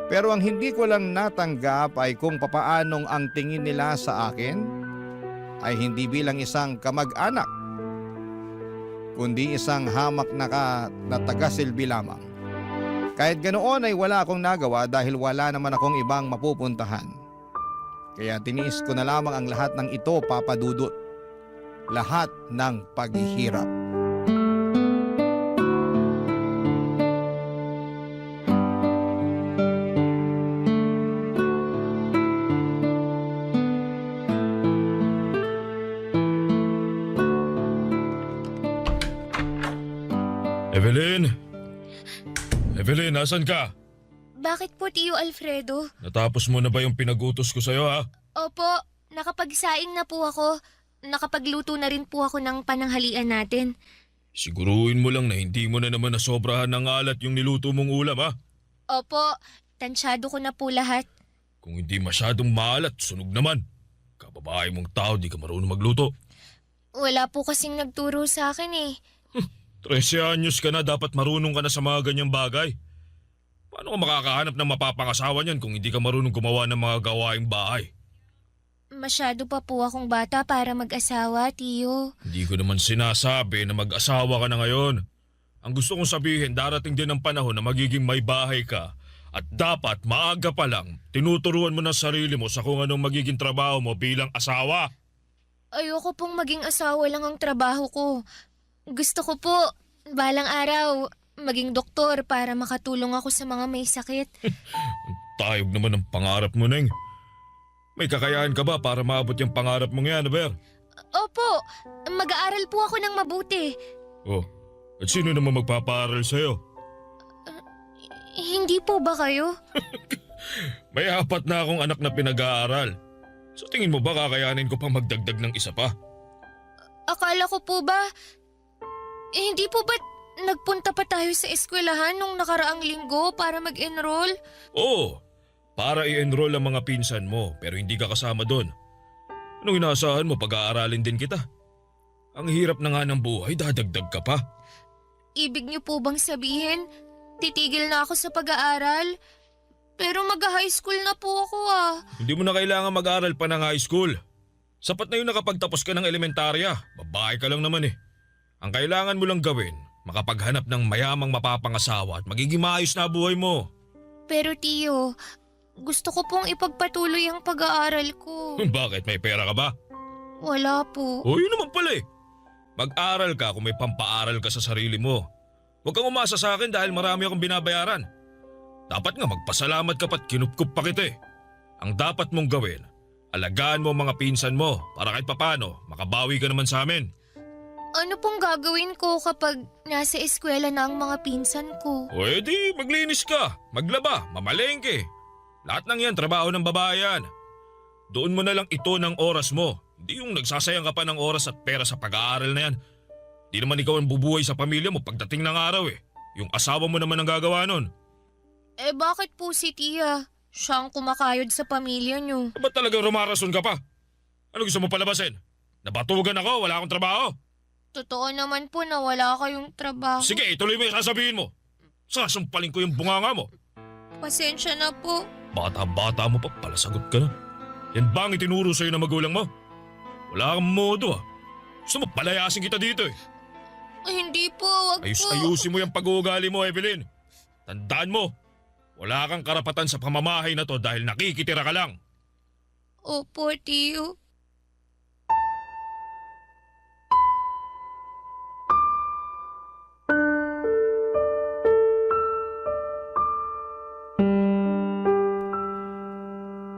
Pero ang hindi ko lang natanggap ay kung papaanong ang tingin nila sa akin ay hindi bilang isang kamag-anak, kundi isang hamak na taga-silbi lamang. Kahit ganoon ay wala akong nagawa dahil wala naman akong ibang mapupuntahan. Kaya tiniis ko na lamang ang lahat ng ito, Papa Dudut. Lahat ng paghihirap. Evelyn! Evelyn, nasan ka? Bakit po, Tio Alfredo? Natapos mo na ba yung pinagutos ko sa'yo, ha? Opo, nakapagsaing na po ako. Nakapagluto na rin po ako ng pananghalian natin. Siguruhin mo lang na hindi mo na naman nasobrahan ng alat yung niluto mong ulam, ha? Opo, tansyado ko na po lahat. Kung hindi masyadong maalat, sunog naman. Kababae mong tao, di ka marunong magluto. Wala po kasing nagturo sa akin eh. 13 anyos ka na, dapat marunong ka na sa mga ganyang bagay. Paano ka makakahanap ng mapapangasawa niyan kung hindi ka marunong gumawa ng mga gawaing bahay? Masyado pa po akong bata para mag-asawa, Tio. Hindi ko naman sinasabi na mag-asawa ka na ngayon. Ang gusto kong sabihin, darating din ang panahon na magiging may bahay ka. At dapat maaga pa lang, tinuturuan mo ng sarili mo sa kung anong magiging trabaho mo bilang asawa. Ayoko pong maging asawa lang ang trabaho ko. Gusto ko po, balang araw, maging doktor para makatulong ako sa mga may sakit. Tayog naman ang pangarap mo, Neng. May kakayahan ka ba para maabot yung pangarap mong yan, Aber? Opo, mag-aaral po ako ng mabuti. Oh, at sino naman magpapaaral sa'yo? Hindi po ba kayo? May 4 na akong anak na pinag-aaral. So tingin mo ba kakayanin ko pang magdagdag ng isa pa? Akala ko po ba, hindi po ba nagpunta pa tayo sa eskwelahan nung nakaraang linggo para mag-enroll? Oo, para i-enroll ang mga pinsan mo pero hindi ka kasama doon. Anong inaasahan mo, pag-aaralin din kita? Ang hirap na nga ng buhay, dadagdag ka pa. Ibig niyo po bang sabihin, titigil na ako sa pag-aaral? Pero mag-high school na po ako ah. Hindi mo na kailangan mag-aral pa ng high school. Sapat na yun nakapagtapos ka ng elementarya, babae ka lang naman eh. Ang kailangan mo lang gawin, makapaghanap ng mayamang mapapangasawa at magiging maayos na buhay mo. Pero Tio, gusto ko pong ipagpatuloy ang pag-aaral ko. Bakit? May pera ka ba? Wala po. O yun naman pala eh. Mag-aral ka kung may pampaaral ka sa sarili mo. Huwag kang umasa sa akin dahil marami akong binabayaran. Dapat nga magpasalamat ka pa't kinupkup pa kita eh. Ang dapat mong gawin, alagaan mo ang mga pinsan mo para kahit papano makabawi ka naman sa amin. Ano pong gagawin ko kapag nasa eskwela na ang mga pinsan ko? O edi, maglinis ka, maglaba, mamalengke. Lahat ng yan, trabaho ng babae yan. Doon mo na lang ito ng oras mo. Hindi yung nagsasayang ka pa ng oras at pera sa pag-aaral na yan. Di naman ikaw ang bubuhay sa pamilya mo pagdating ng araw eh. Yung asawa mo naman ang gagawa nun. Eh bakit po si Tia? Siya ang kumakayod sa pamilya niyo. Ba't talagang rumarason ka pa? Ano gusto mo palabasin? Nabatugan ako, wala akong trabaho. Totoo naman po na wala kayong trabaho. Sige, ituloy mo yung sasabihin mo. Sasampalin ko yung bunganga mo. Pasensya na po. Bata-bata mo pa, palasagot ka na. Yan ba ang itinuro sa'yo ng magulang mo? Wala kang modo ah. Gusto mo palayasin kita dito eh. Hindi po, wag po. Ayusin mo yung pag-uugali mo, Evelyn. Tandaan mo, wala kang karapatan sa pamamahay na to dahil nakikitira ka lang. Opo, Tiyo.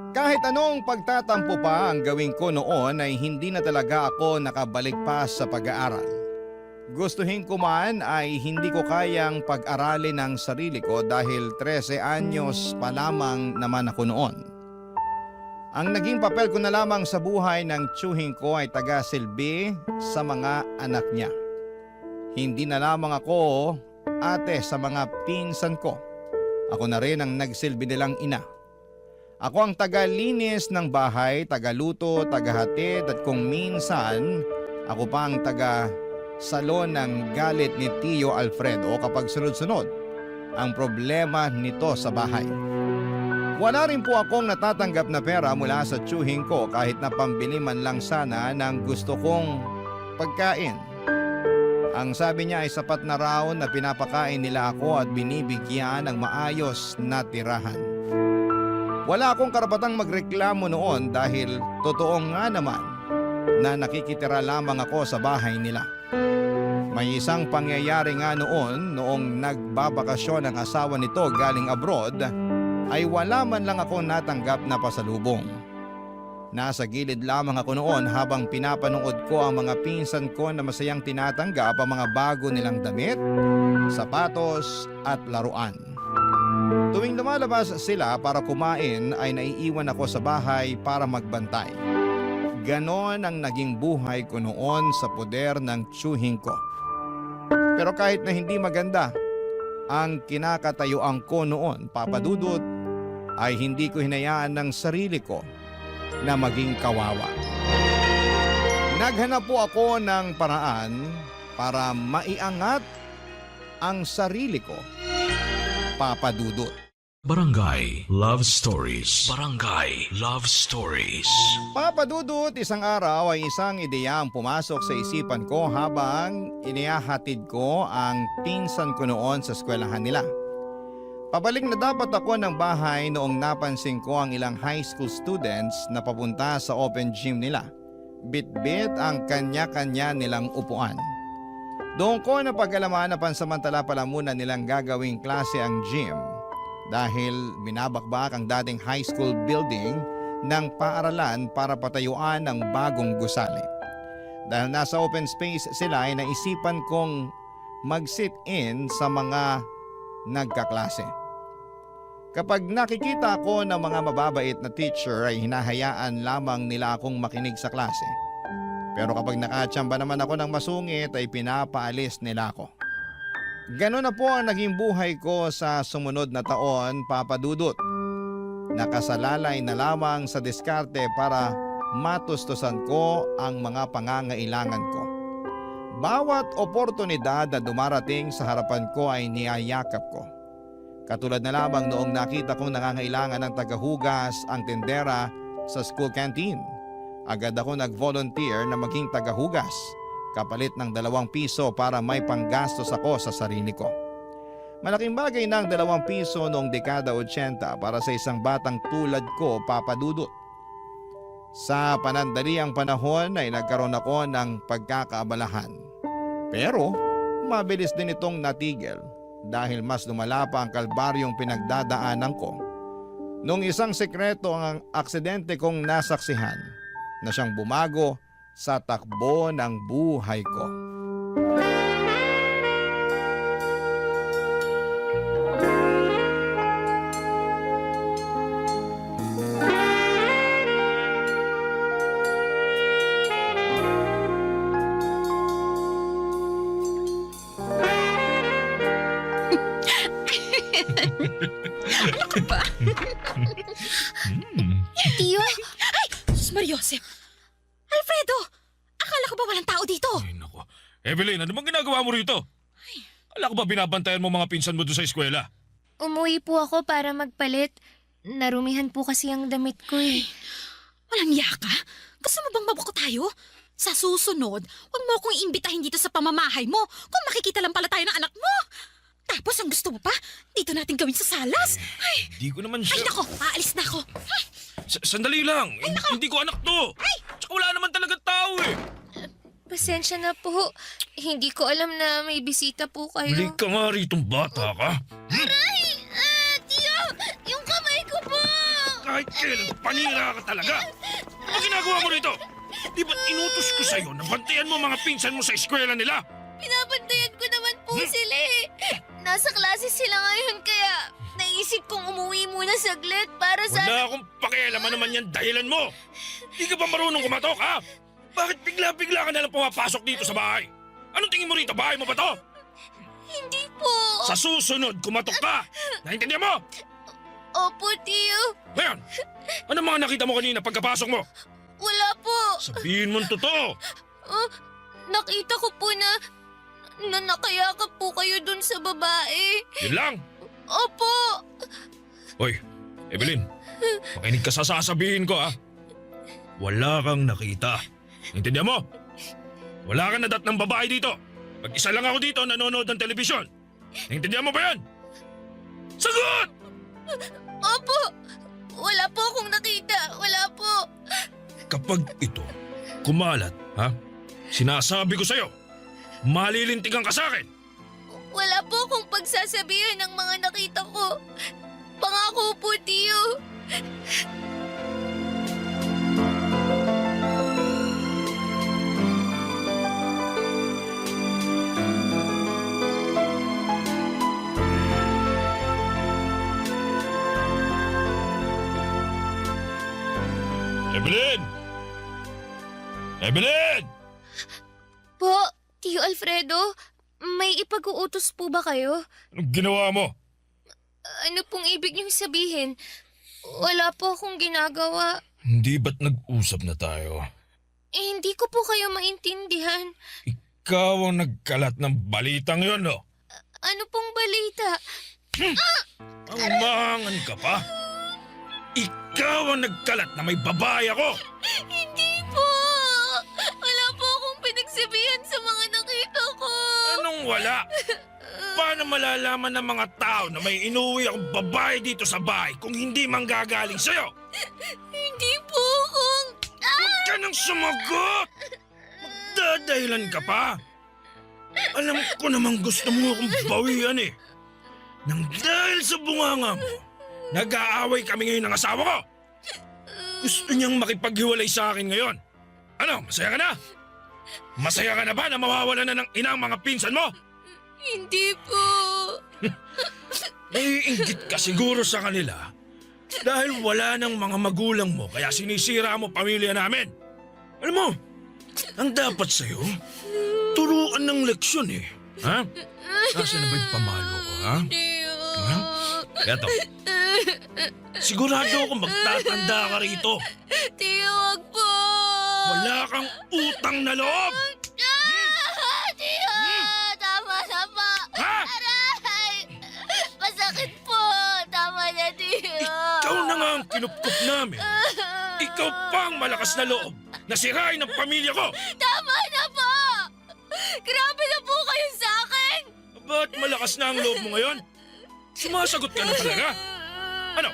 Kahit anong pagtatampo pa ang gawin ko noon ay hindi na talaga ako nakabalik pa sa pag-aaral. Gustuhin ko man ay hindi ko kayang pag-aralin ang sarili ko dahil 13 anyos pa lamang naman ako noon. Ang naging papel ko na lamang sa buhay ng tiyuhin ko ay taga-silbi sa mga anak niya. Hindi na lamang ako ate sa mga pinsan ko. Ako na rin ang nagsilbi nilang ina. Ako ang taga-linis ng bahay, taga-luto, taga-hatid at kung minsan ako pa ang taga-salon ng galit ni Tio Alfredo kapag sunod-sunod ang problema nito sa bahay. Wala rin po akong natatanggap na pera mula sa tiyuhin ko kahit na pambili man lang sana ng gusto kong pagkain. Ang sabi niya ay sapat na raw na pinapakain nila ako at binibigyan ng maayos na tirahan. Wala akong karapatang magreklamo noon dahil totoo nga naman na nakikitira lamang ako sa bahay nila. May isang pangyayari nga noong nagbabakasyon ang asawa nito galing abroad ay wala man lang akong natanggap na pasalubong. Nasa gilid lamang ako noon habang pinapanood ko ang mga pinsan ko na masayang tinatanggap ang mga bago nilang damit, sapatos at laruan. Tuwing lumalabas sila para kumain ay naiiwan ako sa bahay para magbantay. Ganon ang naging buhay ko noon sa poder ng tiyuhin ko. Pero kahit na hindi maganda ang kinakatayuan ko noon, Papa Dudut, ay hindi ko hinayaan ng sarili ko na maging kawawa. Naghanap po ako ng paraan para maiangat ang sarili ko, Papa Dudut. Barangay Love Stories. Barangay Love Stories. Papa Dudut, isang araw ay isang ideya ang pumasok sa isipan ko habang inihahatid ko ang pinsan ko noon sa eskwelahan nila. Pabalik na dapat ako ng bahay noong napansin ko ang ilang high school students na papunta sa open gym nila. Bit-bit ang kanya-kanya nilang upuan. Doon ko napag-alaman na pansamantala pala muna nilang gagawing klase ang gym dahil binabakbak ang dating high school building ng paaralan para patayuan ang bagong gusali. Dahil nasa open space sila ay naisipan kong mag-sit in sa mga nagkaklase. Kapag nakikita ko ng mga mababait na teacher ay hinahayaan lamang nila akong makinig sa klase. Pero kapag nakatsamba naman ako ng masungit ay pinapaalis nila ako. Ganon na po ang naging buhay ko sa sumunod na taon, Papa Dudut. Nakasalalay na lamang sa diskarte para matustusan ko ang mga pangangailangan ko. Bawat oportunidad na dumarating sa harapan ko ay niyayakap ko. Katulad na lamang noong nakita kong nangangailangan ng tagahugas ang tindera sa school canteen. Agad ako nag-volunteer na maging tagahugas, kapalit ng 2 piso para may panggastos ako sa sarili ko. Malaking bagay na ang 2 piso noong dekada 80 para sa isang batang tulad ko, Papa Dudut. Sa panandaliang panahon ay nagkaroon ako ng pagkakaabalahan. Pero mabilis din itong natigil dahil mas lumala pa ang kalbaryong pinagdadaanan ko. Nung isang sekreto ang aksidente kong nasaksihan na siyang bumago sa takbo ng buhay ko. Ano ka ba? Tiyo? Ay! Sus Mariosep! Alfredo! Akala ko ba walang tao dito? Ay, nako. Evelyn, ano bang ginagawa mo rito? Akala ko ba binabantayan mo mga pinsan mo doon sa eskwela? Umuwi po ako para magpalit. Narumihan po kasi ang damit ko eh. Walang yaka? Gusto mo bang mabuko tayo? Sa susunod, huwag mo akong imbitahin dito sa pamamahay mo kung makikita lang pala tayo ng anak mo. Tapos ang gusto mo pa, dito natin gawin sa salas. Ay, Hindi ko naman ay siya... nako, aalis na ako. Sandali lang. Hindi ko anak to. Tsaka wala naman talaga tao eh. Pasensya na po. Hindi ko alam na may bisita po kayo. Huli ka nga ritong bata ka. Aray! Tiyo! Yung kamay ko po! Kahit kailan, panira ka talaga. Ano ginagawa mo rito? Di ba't inutos ko sa'yo na bantayan mo mga pinsan mo sa eskwela nila? Pinabantayan ko naman po sila eh. Nasa klase sila ngayon kaya naisip kong umuwi muna saglit para sa... Wala akong pakialaman naman yan dahilan mo. Di ka ba marunong kumatok, ha? Bakit bigla-bigla ka nalang pumapasok dito sa bahay? Anong tingin mo rito? Bahay mo ba to? Hindi po. Sa susunod, kumatok ka! Naintindihan mo? Opo, Tiyo. Ngayon, ano mga nakita mo kanina pagkapasok mo? Wala po. Sabihin mo'ng totoo. Nakita ko po na nakayakap po kayo dun sa babae. Yun lang. Opo. Hoy, Evelyn, makinig ka sa sasabihin ko, ha? Wala kang nakita. Intindihan mo? Wala kang nadat ng babae dito. Mag-isa lang ako dito nanonood ng telebisyon. Intindihan mo ba yan? Sagot! Opo. Wala po akong nakita. Wala po. Kapag ito kumalat, ha? Sinasabi ko sa'yo, malilintigan ka sa akin. Wala po akong pagsasabihan ng mga nakita ko. Pangako po, Tiyo. Evelyn! Evelyn! Po, Tiyo Alfredo, may ipag-uutos po ba kayo? Anong ginawa mo? Ano pong ibig niyong sabihin? Wala po akong ginagawa. Hindi ba't nag-usap na tayo? Hindi ko po kayo maintindihan. Ikaw ang nagkalat ng balitang yon, no? Ano pong balita? Umangan ka pa? Ikaw ang nagkalat na may babae ako! Hindi po! Wala po akong pinagsabihan sa mga nakita ko. Anong wala? Paano malalaman ng mga tao na may inuwi akong babae dito sa bahay kung hindi manggagaling sa'yo? Hindi po kung... Huwag ka nang sumagot! Magdadahilan ka pa? Alam ko namang gusto mo akong bawian eh. Nang dahil sa bunganga mo, nag-aaway kami ngayon ng asawa ko. Gusto niyang makipaghiwalay sa akin ngayon. Ano, masaya ka na? Masaya ka na ba na mawawala na ng ina ang mga pinsan mo? Hindi po. Naiinggit ka siguro sa kanila dahil wala ng mga magulang mo kaya sinisira mo pamilya namin. Alam mo, ang dapat sa'yo, turuan ng leksyon eh. Ha? Nasaan na ba yung pamalo ko, ha? Ha? Eto. Sigurado ako magtatanda ka rito. Tiyo, wag po. Wala kang utang na loob. Tiyo, tama na po. Ha? Aray! Masakit po. Tama na, Tiyo. Ikaw na nga ang kinupkup namin. Ikaw pa ang malakas na loob na sirain ang pamilya ko. Tama na po. Grabe na po kayo sa akin. Ba't malakas na ang loob mo ngayon? Sumasagot ka na talaga. Ano?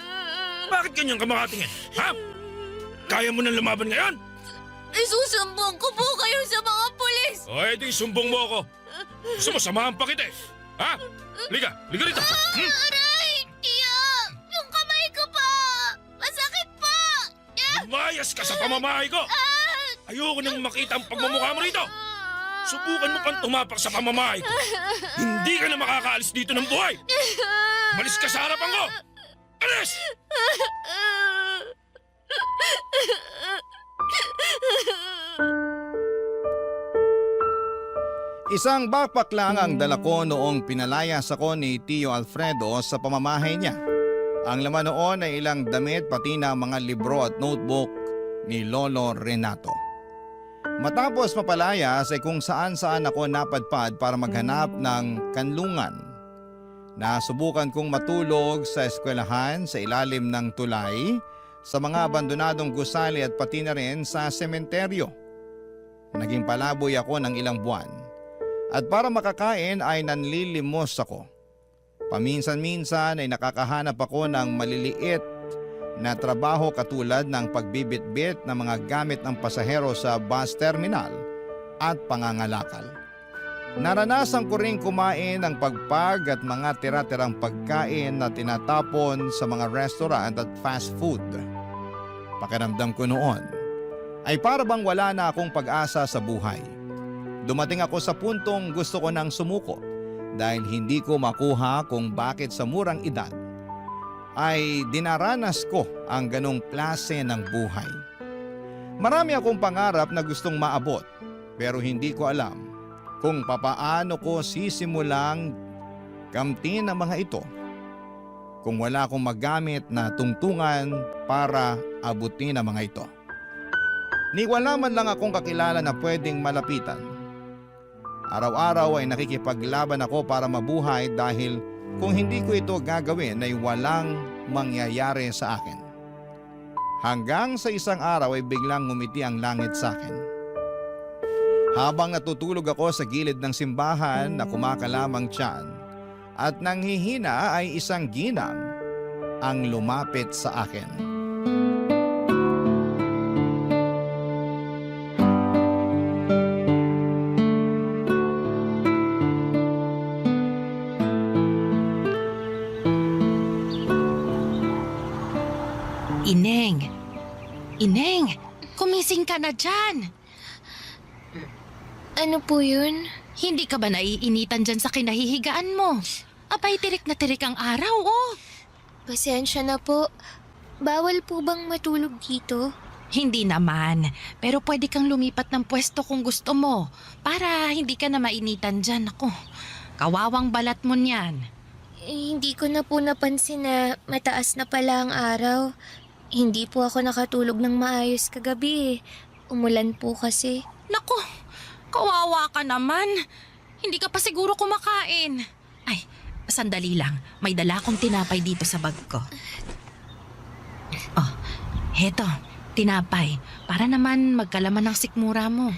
Bakit ganyan ka makatingin? Ha? Kaya mo nang lumaban ngayon? Isusumbong ko po kayo sa mga pulis. O edi sumbong mo ako. Gusto mo samahan pa kita eh. Ha? Liga rito. Aray! Tiyo! Yung kamay ko po! Masakit po! Lumayas ka sa pamamahay ko. Ayoko nang makita ang pagmumukha mo rito. Subukan mo pang tumapak sa pamamahay ko. Hindi ka na makakaalis dito ng buhay. Malis ka sa harapan ko. Alis! Isang backpack lang ang dala ko noong pinalayas ako ni Tio Alfredo sa pamamahay niya. Ang laman noon ay ilang damit pati na mga libro at notebook ni Lolo Renato. Matapos mapalayas ay kung saan-saan ako napadpad para maghanap ng kanlungan. Nasubukan kong matulog sa eskwelahan sa ilalim ng tulay, sa mga abandonadong gusali at pati na rin sa sementeryo. Naging palaboy ako ng ilang buwan. At para makakain ay nanlilimos ako. Paminsan-minsan ay nakakahanap ako ng maliliit na trabaho katulad ng pagbibitbit ng mga gamit ng pasahero sa bus terminal at pangangalakal. Naranasan ko rin kumain ng pagpag at mga tira-tirang pagkain na tinatapon sa mga restaurant at fast food. Pakiramdam ko noon ay para bang wala na akong pag-asa sa buhay. Dumating ako sa puntong gusto ko nang sumuko dahil hindi ko makuha kung bakit sa murang edad ay dinaranas ko ang ganong klase ng buhay. Marami akong pangarap na gustong maabot pero hindi ko alam kung papaano ko sisimulang kamtin ang mga ito kung wala akong magamit na tungtungan para abutin ang mga ito. Ni wala man lang akong kakilala na pwedeng malapitan. Araw-araw ay nakikipaglaban ako para mabuhay dahil kung hindi ko ito gagawin ay walang mangyayari sa akin. Hanggang sa isang araw ay biglang ngumiti ang langit sa akin. Habang natutulog ako sa gilid ng simbahan na kumakalamang tiyan at nanghihina ay isang ginang ang lumapit sa akin. Ineng! Ineng! Kumising ka na dyan! Ano po yun? Hindi ka ba naiinitan dyan sa kinahihigaan mo? Abay, tirik na tirik ang araw, oh! Pasensya na po. Bawal po bang matulog dito? Hindi naman, pero pwede kang lumipat ng pwesto kung gusto mo para hindi ka na mainitan dyan. Ako, kawawang balat mo niyan. Hindi ko na po napansin na mataas na pala ang araw. Hindi po ako nakatulog ng maayos kagabi. Umulan po kasi. Naku, kawawa ka naman. Hindi ka pa siguro kumakain. Ay, sandali lang. May dala akong tinapay dito sa bag ko. Oh, heto, tinapay. Para naman magkalaman ng sikmura mo.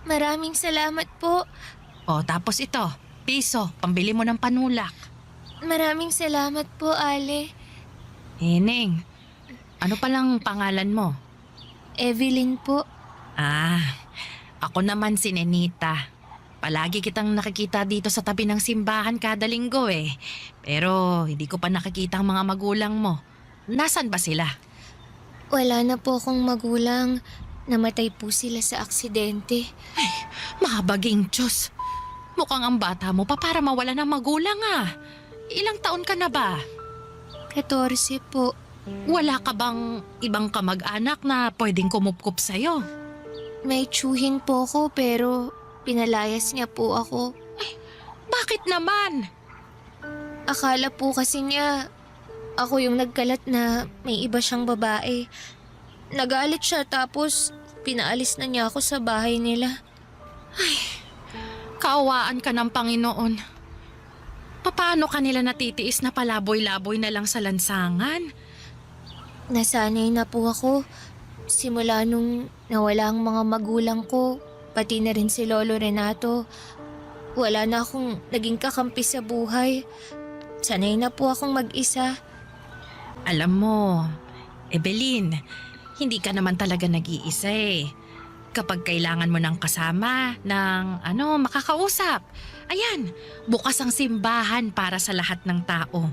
Maraming salamat po. Oh, tapos ito, piso, pambili mo ng panulak. Maraming salamat po, Ale. Neng, ano palang pangalan mo? Evelyn po. Ah, ako naman si Nenita. Palagi kitang nakikita dito sa tabi ng simbahan kada linggo eh. Pero hindi ko pa nakikita ang mga magulang mo. Nasaan ba sila? Wala na po akong magulang. Namatay po sila sa aksidente. Ay, mahabaging Diyos. Mukhang ang bata mo pa para mawala ng magulang ah. Ilang taon ka na ba? 14 po. Wala ka bang ibang kamag-anak na pwedeng kumupkup sa'yo? May tsuhin po ako pero pinalayas niya po ako. Ay, bakit naman? Akala po kasi niya ako yung nagkalat na may iba siyang babae. Nagalit siya tapos pinaalis na niya ako sa bahay nila. Ay, kaawaan ka ng Panginoon. Paano ka nila natitiis na palaboy-laboy na lang sa lansangan? Nasanay na po ako. Simula nung nawala ang mga magulang ko, pati na rin si Lolo Renato. Wala na akong naging kakampi sa buhay. Sanay na po akong mag-isa. Alam mo, Evelyn, hindi ka naman talaga nag-iisa eh. Kapag kailangan mo ng kasama, ng makakausap, ayan, bukas ang simbahan para sa lahat ng tao.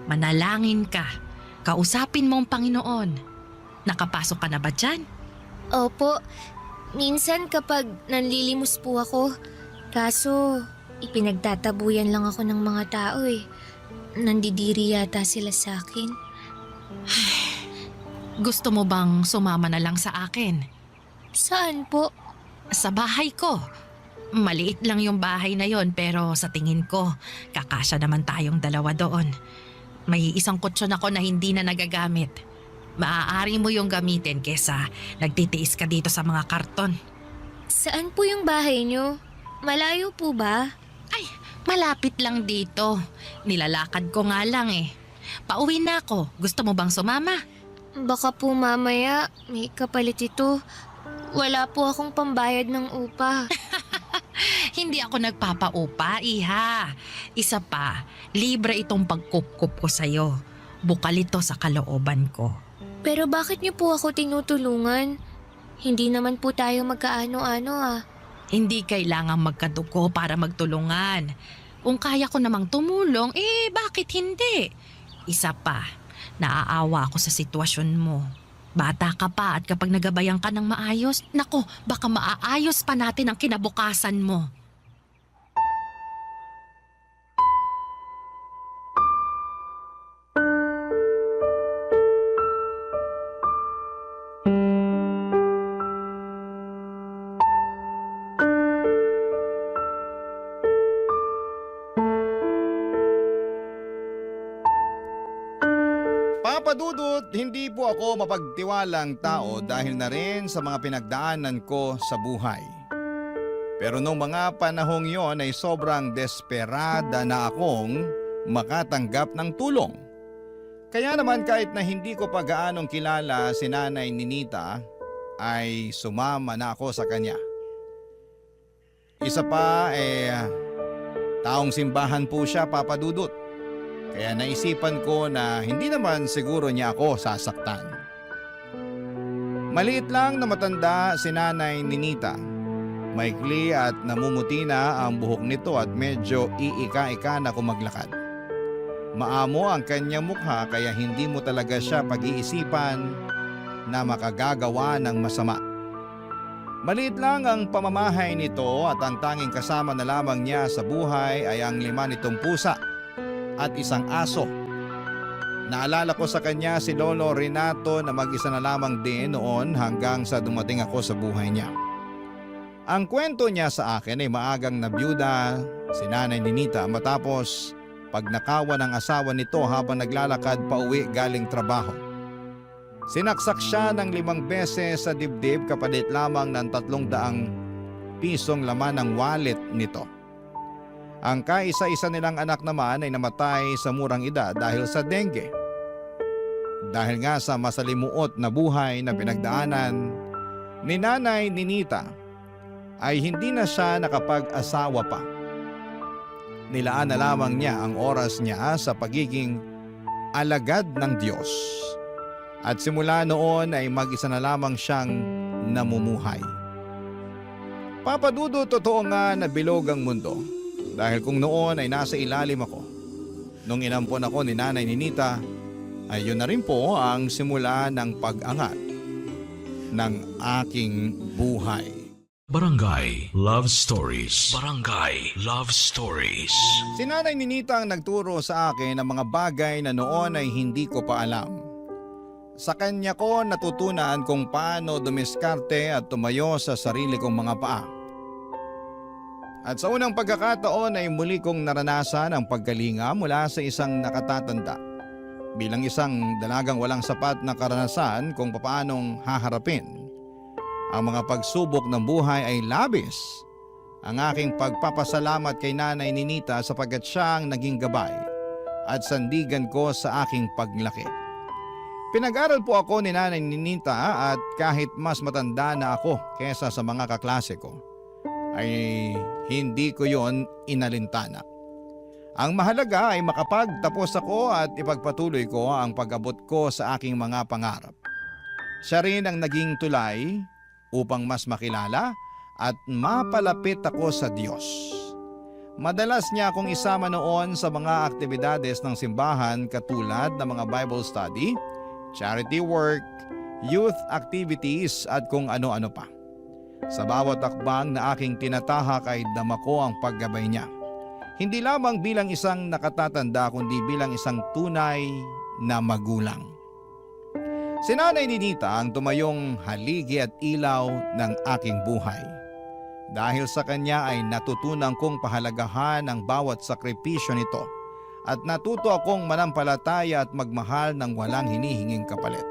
Manalangin ka, kausapin mo ang Panginoon. Nakapasok ka na ba dyan? Opo, minsan kapag nanlilimos po ako, kaso ipinagtatabuyan lang ako ng mga tao eh. Nandidiri yata sila sa akin. Gusto mo bang sumama na lang sa akin? Saan po? Sa bahay ko. Maliit lang yung bahay na yon pero sa tingin ko, kakasya naman tayong dalawa doon. May isang kutsyon ako na hindi na nagagamit. Maaari mo yung gamitin kesa nagtitiis ka dito sa mga karton. Saan po yung bahay nyo? Malayo po ba? Ay, malapit lang dito. Nilalakad ko nga lang eh. Pauwi na ako. Gusto mo bang sumama? Baka po mamaya may kapalit ito. Wala po akong pambayad ng upa. Hindi ako nagpapaupa, iha. Isa pa, libre itong pagkup-kup ko sa'yo. Bukal ito sa kalooban ko. Pero bakit niyo po ako tinutulungan? Hindi naman po tayo magkaano-ano ah. Hindi kailangang magkadugo para magtulungan. Kung kaya ko namang tumulong, bakit hindi? Isa pa, naaawa ako sa sitwasyon mo. Bata ka pa at kapag nagabayan ka ng maayos, nako, baka maaayos pa natin ang kinabukasan mo. Papadudot, hindi po ako mapagtiwalang tao dahil na rin sa mga pinagdaanan ko sa buhay. Pero nung mga panahong yon ay sobrang desperada na akong makatanggap ng tulong. Kaya naman kahit na hindi ko pa gaanong kilala si Nanay Ninita, ay sumama na ako sa kanya. Isa pa taong simbahan po siya, Papadudot. Kaya naisipan ko na hindi naman siguro niya ako sasaktan. Maliit lang na matanda si Nanay Ninita. Maikli at namumuti na ang buhok nito at medyo iika-ika na kumaglakad. Maamo ang kanyang mukha kaya hindi mo talaga siya pag-iisipan na makagagawa ng masama. Maliit lang ang pamamahay nito at ang tanging kasama na lamang niya sa buhay ay ang 5 nitong pusa at isang aso. Naalala ko sa kanya si Lolo Renato na mag-isa na lamang din noon hanggang sa dumating ako sa buhay niya. Ang kwento niya sa akin ay maagang nabiyuda si Nanay Ninita matapos pagnakawan ng asawa nito habang naglalakad pauwi galing trabaho. Sinaksak siya ng 5 beses sa dibdib kapalit lamang ng 300 pisong laman ng wallet nito. Ang kaisa-isa nilang anak naman ay namatay sa murang edad dahil sa dengue. Dahil nga sa masalimuot na buhay na pinagdaanan ni Nanay Ninita ay hindi na siya nakapag-asawa pa. Nilaan na lamang niya ang oras niya sa pagiging alagad ng Diyos. At simula noon ay mag-isa na lamang siyang namumuhay. Papadudot, totoo nga na bilog ang mundo. Dahil kung noon ay nasa ilalim ako, nung inampon ako ni Nanay Ninita, ay yun na rin po ang simula ng pag-angat ng aking buhay. Barangay Love Stories. Barangay Love Stories. Si Nanay Ninita ang nagturo sa akin ng mga bagay na noon ay hindi ko pa alam. Sa kanya ko natutunan kung paano dumiskarte at tumayo sa sarili kong mga paa. At sa unang pagkakataon ay muli kong naranasan ang pagkalinga mula sa isang nakatatanda. Bilang isang dalagang walang sapat na karanasan kung paanong haharapin ang mga pagsubok ng buhay ay labis ang aking pagpapasalamat kay Nanay Ninita sapagkat siya ang naging gabay at sandigan ko sa aking paglaki. Pinag-aral po ako ni Nanay Ninita at kahit mas matanda na ako kesa sa mga kaklase ko, ay hindi ko yon inalintana. Ang mahalaga ay makapagtapos ako at ipagpatuloy ko ang pag-abot ko sa aking mga pangarap. Siya rin ang naging tulay upang mas makilala at mapalapit ako sa Diyos. Madalas niya akong isama noon sa mga aktibidades ng simbahan katulad ng mga Bible study, charity work, youth activities at kung ano-ano pa. Sa bawat akbang na aking tinatahak ay dama ko ang paggabay niya. Hindi lamang bilang isang nakatatanda kundi bilang isang tunay na magulang. Si Nanay Ninita ang tumayong haligi at ilaw ng aking buhay. Dahil sa kanya ay natutunan kong pahalagahan ang bawat sakripisyo nito at natuto akong manampalataya at magmahal ng walang hinihinging kapalit.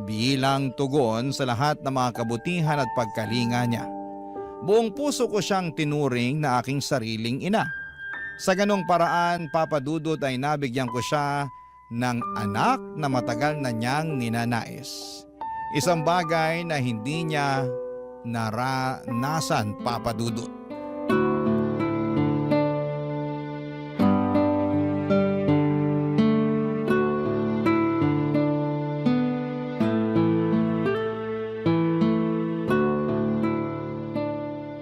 Bilang tugon sa lahat ng mga kabutihan at pagkalinga niya, buong puso ko siyang tinuring na aking sariling ina. Sa ganong paraan, Papa Dudut, ay nabigyan ko siya ng anak na matagal na niyang ninanais. Isang bagay na hindi niya naranasan, Papa Dudut.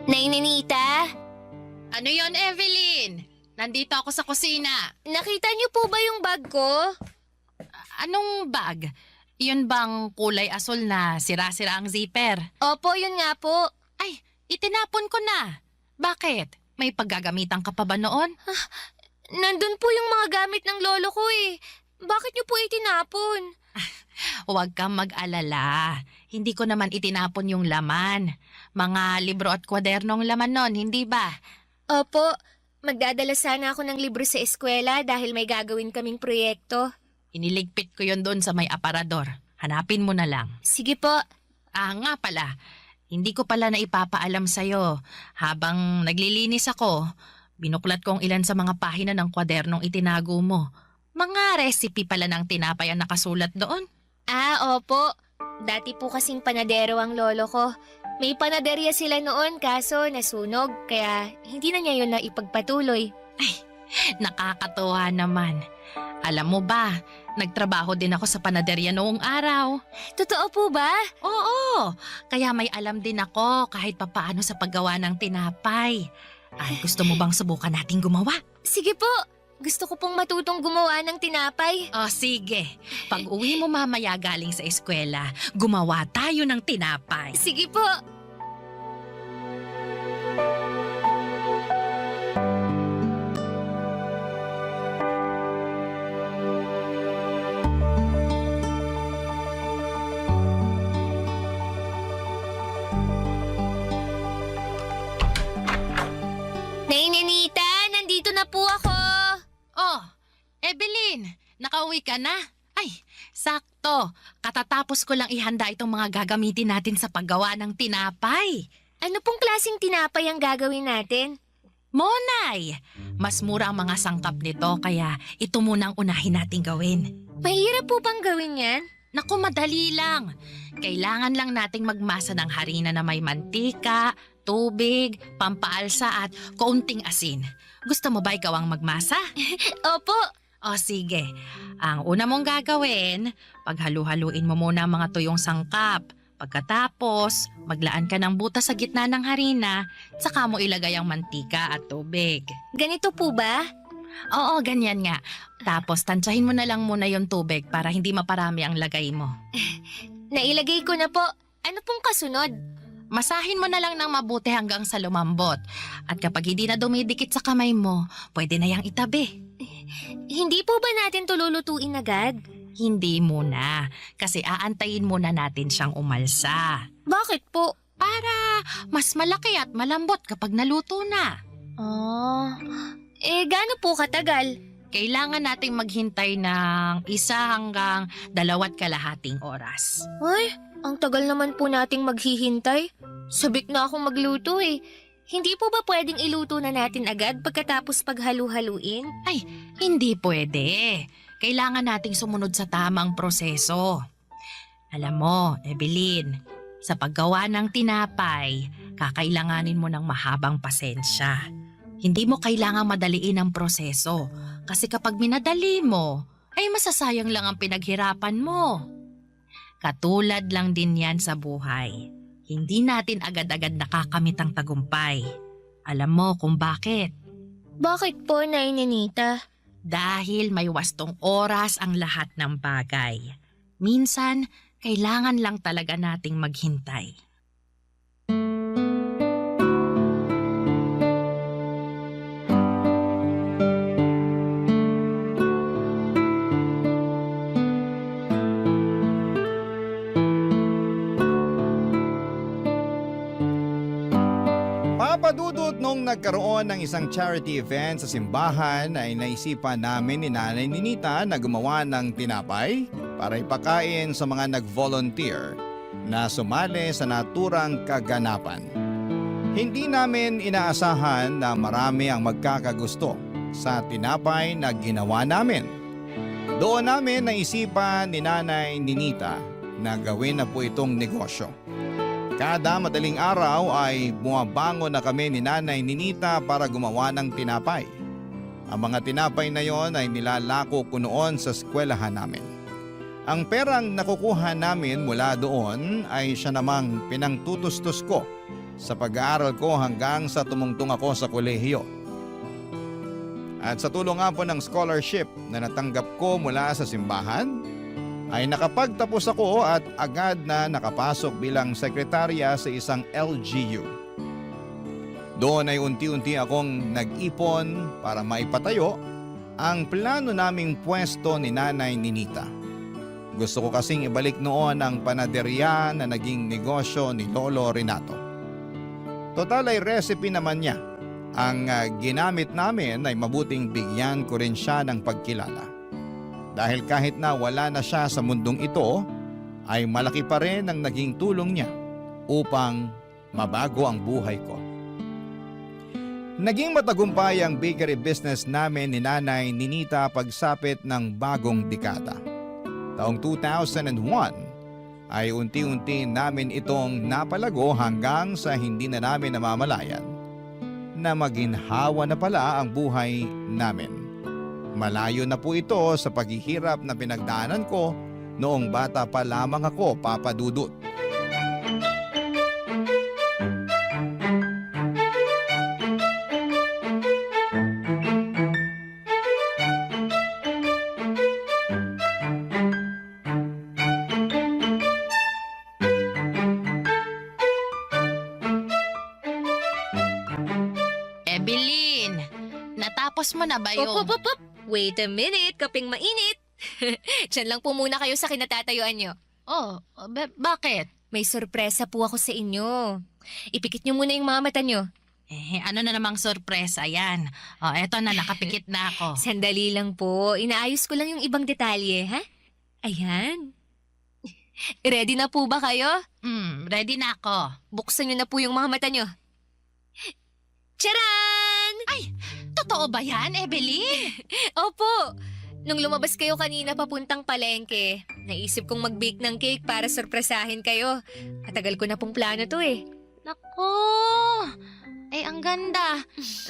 Naininita? Ano yon, Evelyn? Nandito ako sa kusina. Nakita niyo po ba yung bag ko? Anong bag? Yun bang kulay asul na sira-sira ang zipper? Opo, yun nga po. Ay, itinapon ko na. Bakit? May paggagamitan ka pa ba noon? Nandun po yung mga gamit ng lolo ko eh. Bakit niyo po itinapon? Huwag kang mag-alala. Hindi ko naman itinapon yung laman. Mga libro at kwadernong laman nun, hindi ba? Opo, magdadala sana ako ng libro sa eskwela dahil may gagawin kaming proyekto. Iniligpit ko yon doon sa may aparador. Hanapin mo na lang. Sige po. Nga pala. Hindi ko pala na ipapaalam sa'yo. Habang naglilinis ako, binuklat kong ilan sa mga pahina ng kwadernong itinago mo. Mga recipe pala ng tinapay ang nakasulat doon. Opo. Dati po kasing panadero ang lolo ko. May panaderya sila noon kaso nasunog kaya hindi na niya yun na ipagpatuloy. Ay, nakakatuwa naman. Alam mo ba, nagtrabaho din ako sa panaderya noong araw. Totoo po ba? Oo, kaya may alam din ako kahit papaano sa paggawa ng tinapay. Ay, gusto mo bang subukan nating gumawa? Sige po. Gusto ko pong matutong gumawa ng tinapay. Sige. Pag uwi mo mamaya galing sa eskwela, gumawa tayo ng tinapay. Sige po. Naininita, nandito na po ako. Oh, Evelyn, nakauwi ka na? Ay, sakto. Katatapos ko lang ihanda itong mga gagamitin natin sa paggawa ng tinapay. Ano pong klaseng tinapay ang gagawin natin? Monay! Mas mura ang mga sangkap nito kaya ito muna ang unahin nating gawin. Mahirap po bang gawin yan? Naku, madali lang. Kailangan lang nating magmasa ng harina na may mantika, tubig, pampaalsa at kaunting asin. Gusto mo ba ikaw ang magmasa? Opo. O sige, ang una mong gagawin, paghalu-haluin mo muna ang mga tuyong sangkap. Pagkatapos, maglaan ka ng butas sa gitna ng harina, saka mo ilagay ang mantika at tubig. Ganito po ba? Oo, ganyan nga. Tapos tansyahin mo na lang muna yung tubig para hindi maparami ang lagay mo. Nailagay ko na po. Ano pong kasunod? Masahin mo na lang ng mabuti hanggang sa lumambot. At kapag hindi na dumidikit sa kamay mo, pwede na yang itabi. Hindi po ba natin tululutuin agad? Hindi muna, kasi aantayin muna natin siyang umalsa. Bakit po? Para mas malaki at malambot kapag naluto na. Gaano po katagal? Kailangan nating maghintay ng 1 hanggang 2.5 oras. Ay, ang tagal naman po nating maghihintay. Sabik na akong magluto eh. Hindi po ba pwedeng iluto na natin agad pagkatapos paghalu-haluin? Ay, hindi pwede. Kailangan nating sumunod sa tamang proseso. Alam mo, Evelyn, sa paggawa ng tinapay, kakailanganin mo ng mahabang pasensya. Hindi mo kailangang madaliin ang proseso kasi kapag minadali mo, ay masasayang lang ang pinaghirapan mo. Katulad lang din yan sa buhay. Hindi natin agad-agad nakakamit ang tagumpay. Alam mo kung bakit? Bakit po, Naininita? Dahil may wastong oras ang lahat ng bagay. Minsan, kailangan lang talaga nating maghintay. nagkaroon ng isang charity event sa simbahan ay naisipan namin ni Nanay Ninita na gumawa ng tinapay para ipakain sa mga nag-volunteer na sumali sa naturang kaganapan. Hindi namin inaasahan na marami ang magkakagusto sa tinapay na ginawa namin. Doon namin naisipan ni Nanay Ninita na gawin na po itong negosyo. Kada madaling araw ay bumabangon na kami ni Nanay Ninita para gumawa ng tinapay. Ang mga tinapay na yon ay nilalako ko noon sa eskwelahan namin. Ang perang nakukuha namin mula doon ay siya namang pinangtutustos ko sa pag-aaral ko hanggang sa tumungtong ako sa kolehiyo. At sa tulong nga po ng scholarship na natanggap ko mula sa simbahan, ay nakapagtapos ako at agad na nakapasok bilang sekretarya sa isang LGU. Doon ay unti-unti akong nag-ipon para maipatayo ang plano naming pwesto ni Nanay Ninita. Gusto ko kasing ibalik noon ang panaderya na naging negosyo ni Lolo Renato. Total ay recipe naman niya. Ang ginamit namin ay mabuting bigyan ko rin siya ng pagkilala. Dahil kahit na wala na siya sa mundong ito, ay malaki pa rin ang naging tulong niya upang mabago ang buhay ko. Naging matagumpay ang bakery business namin ni Nanay Ninita pagsapit ng bagong dekada. Taong 2001 ay unti-unti namin itong napalago hanggang sa hindi na namin namamalayan na maginhawa na pala ang buhay namin. Malayo na po ito sa paghihirap na pinagdaanan ko noong bata pa lamang ako, Papa Dudut. Evelyn, natapos mo na ba yun? Op. Wait a minute, kaping mainit. Diyan lang po muna kayo sa kinatatayuan nyo. Oh, bakit? May sorpresa po ako sa inyo. Ipikit nyo muna yung mga mata nyo. Ano na namang sorpresa yan? Oh, eto na, nakapikit na ako. Sandali lang po. Inaayos ko lang yung ibang detalye, ha? Ayan. Ready na po ba kayo? Ready na ako. Buksan nyo na po yung mga mata nyo. Charan! Ay, totoo ba yan, Evelyn? Opo. Nung lumabas kayo kanina papuntang palengke, naisip kong mag-bake ng cake para sorpresahin kayo. Katagal ko na pong plano to eh. Nako! Ay, ang ganda.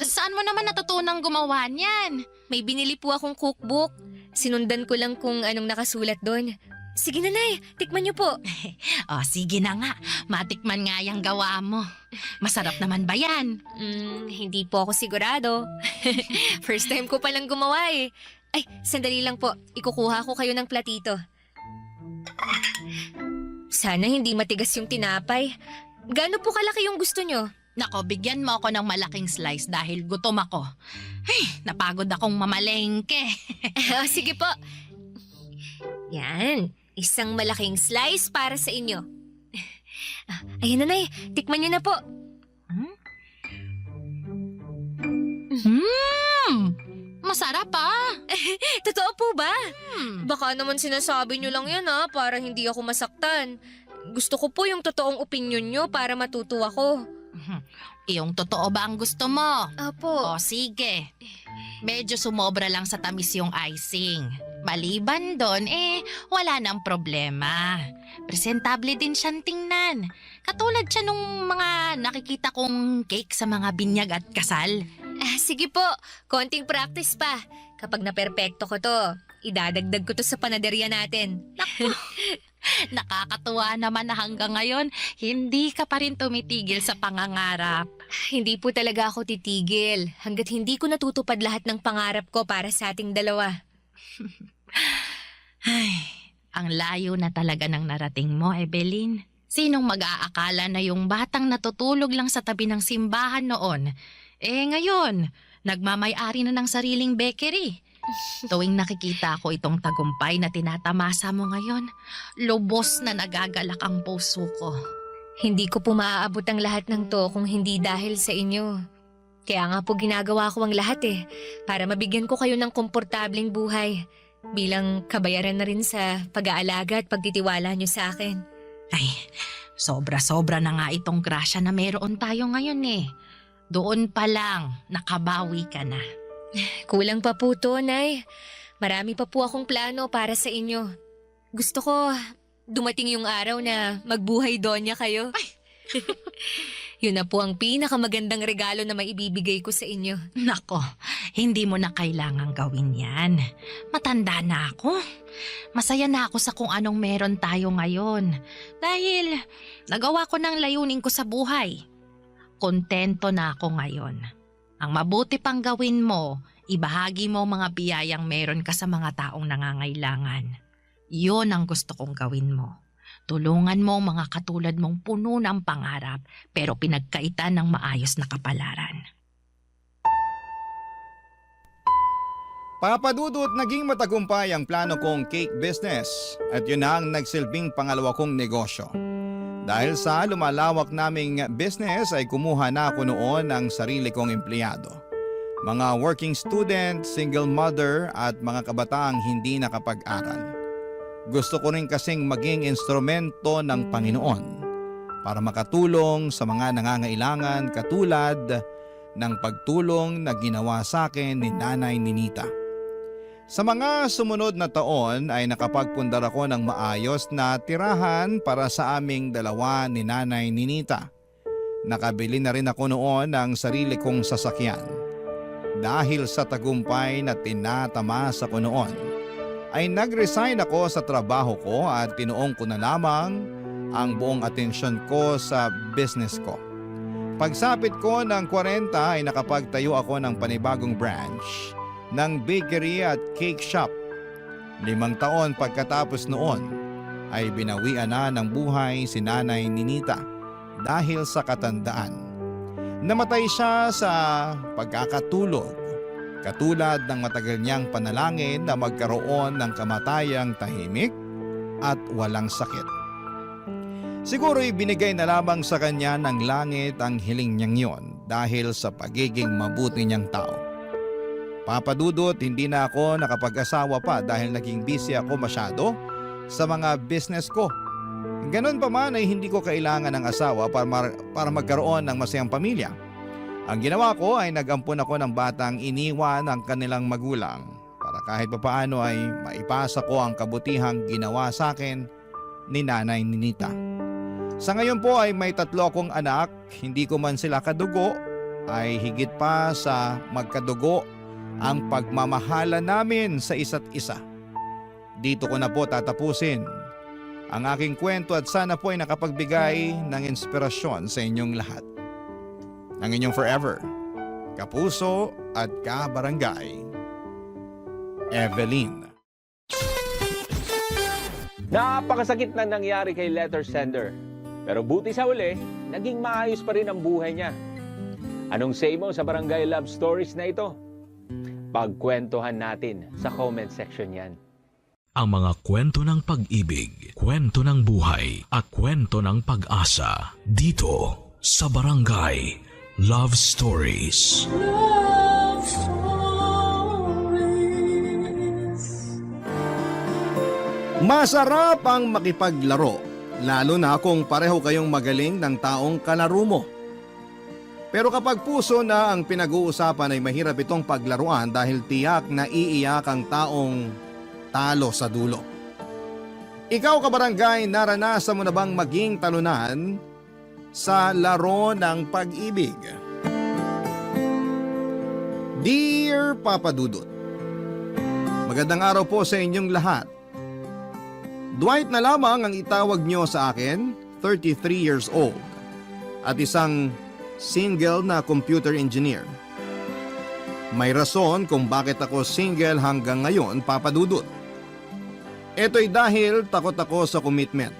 Saan mo naman natutunang gumawa niyan? May binili po akong cookbook. Sinundan ko lang kung anong nakasulat doon. Sige nanay, tikman niyo po. Sige na nga. Matikman nga yung gawa mo. Masarap naman ba yan? Hindi po ako sigurado. First time ko palang gumawa eh. Ay, sandali lang po. Ikukuha ko kayo ng platito. Sana hindi matigas yung tinapay. Gaano po kalaki yung gusto nyo? Nako, bigyan mo ako ng malaking slice dahil gutom ako. Ay, napagod akong mamalengke. Sige po. Yan, isang malaking slice para sa inyo. Ayan nanay, tikman nyo na po. Masarap ah. Totoo po ba? Baka naman sinasabi nyo lang yan para hindi ako masaktan. Gusto ko po yung totoong opinion nyo para matuto ako. Yung totoo ba ang gusto mo? Apo. Sige. Medyo sumobra lang sa tamis yung icing. Maliban doon, wala nang problema. Presentable din siyang tingnan. Katulad siya nung mga nakikita kong cake sa mga binyag at kasal. Sige po, konting practice pa. Kapag naperpekto ko to, idadagdag ko to sa panaderya natin. Nakakatuwa naman na hanggang ngayon, hindi ka pa rin tumitigil sa pangangarap. Hindi po talaga ako titigil hanggat hindi ko natutupad lahat ng pangarap ko para sa ating dalawa. Ay, ang layo na talaga ng narating mo, Evelyn. Sinong mag-aakala na yung batang natutulog lang sa tabi ng simbahan noon, ngayon, nagmamay-ari na ng sariling bakery. Tuwing nakikita ko itong tagumpay na tinatamasa mo ngayon, lubos na nagagalak ang puso ko. Hindi ko po maaabot ang lahat ng to kung hindi dahil sa inyo. Kaya nga po ginagawa ko ang lahat para mabigyan ko kayo ng komportabling buhay bilang kabayaran na rin sa pag-aalaga at pagtitiwala niyo sa akin. Ay, sobra-sobra na nga itong grasya na meron tayo ngayon Doon pa lang, nakabawi ka na. Kulang pa po to, Nay. Marami pa po akong plano para sa inyo. Gusto ko dumating yung araw na magbuhay donya kayo. Yun na po ang pinakamagandang regalo na maibibigay ko sa inyo. Nako, hindi mo na kailangang gawin yan. Matanda na ako. Masaya na ako sa kung anong meron tayo ngayon. Dahil nagawa ko ng layunin ko sa buhay. Kontento na ako ngayon. Ang mabuti pang gawin mo, ibahagi mo mga biyayang meron ka sa mga taong nangangailangan. Yun ang gusto kong gawin mo. Tulungan mo ang mga katulad mong puno ng pangarap pero pinagkaitan ng maayos na kapalaran. Papadudot, naging matagumpay ang plano kong cake business at yun na ang nagsilbing pangalawa kong negosyo. Dahil sa lumalawak naming business ay kumuha na ako noon ng sarili kong empleyado. Mga working student, single mother at mga kabataang hindi nakapag-aral. Gusto ko rin kasing maging instrumento ng Panginoon para makatulong sa mga nangangailangan katulad ng pagtulong na ginawa sa akin ni Nanay Ninita. Sa mga sumunod na taon ay nakapagpundar ako ng maayos na tirahan para sa aming dalawa ni Nanay Ninita. Nakabili na rin ako noon ng sarili kong sasakyan. Dahil sa tagumpay na tinatamasa ko noon, ay nag-resign ako sa trabaho ko at tinuong ko na lamang ang buong atensyon ko sa business ko. Pagsapit ko ng 40 ay nakapagtayo ako ng panibagong branch ng bakery at cake shop. 5 taon pagkatapos noon ay binawian na ng buhay si Nanay Ninita dahil sa katandaan. Namatay siya sa pagkakatulog, katulad ng matagal niyang panalangin na magkaroon ng kamatayang tahimik at walang sakit. Siguro'y binigay na lamang sa kanya ng langit ang hiling niyang yon dahil sa pagiging mabuti niyang tao. Papadudot, hindi na ako nakapag-asawa pa dahil naging busy ako masyado sa mga business ko. Ganon pa man ay hindi ko kailangan ng asawa para magkaroon ng masayang pamilya. Ang ginawa ko ay nag-ampon ako ng batang iniwan ng kanilang magulang para kahit papaano ay maipasa ko ang kabutihang ginawa sa akin ni Nanay Ninita. Sa ngayon po ay may 3 akong anak, hindi ko man sila kadugo, ay higit pa sa magkadugo ang pagmamahala namin sa isa't isa. Dito ko na po tatapusin ang aking kwento at sana po ay nakapagbigay ng inspirasyon sa inyong lahat. Ang inyong forever, kapuso at kabarangay, Evelyn. Napakasakit na nangyari kay letter sender. Pero buti sa uli, naging maayos pa rin ang buhay niya. Anong say mo sa Barangay Love Stories na ito? Pagkwentuhan natin sa comment section yan. Ang mga kwento ng pag-ibig, kwento ng buhay at kwento ng pag-asa dito sa Barangay Love Stories. Love Stories. Masarap ang makipaglaro, lalo na kung pareho kayong magaling ng taong kalaro mo. Pero kapag puso na ang pinag-uusapan ay mahirap itong paglaruan dahil tiyak na iiyak ang taong talo sa dulo. Ikaw kabarangay, naranasan mo na bang maging talunan sa laro ng pag-ibig? Dear Papa Dudut, magandang araw po sa inyong lahat. Dwight na lamang ang itawag niyo sa akin, 33 years old, at isang single na computer engineer. May rason kung bakit ako single hanggang ngayon, Papa Dudut. Ito'y dahil takot ako sa commitment.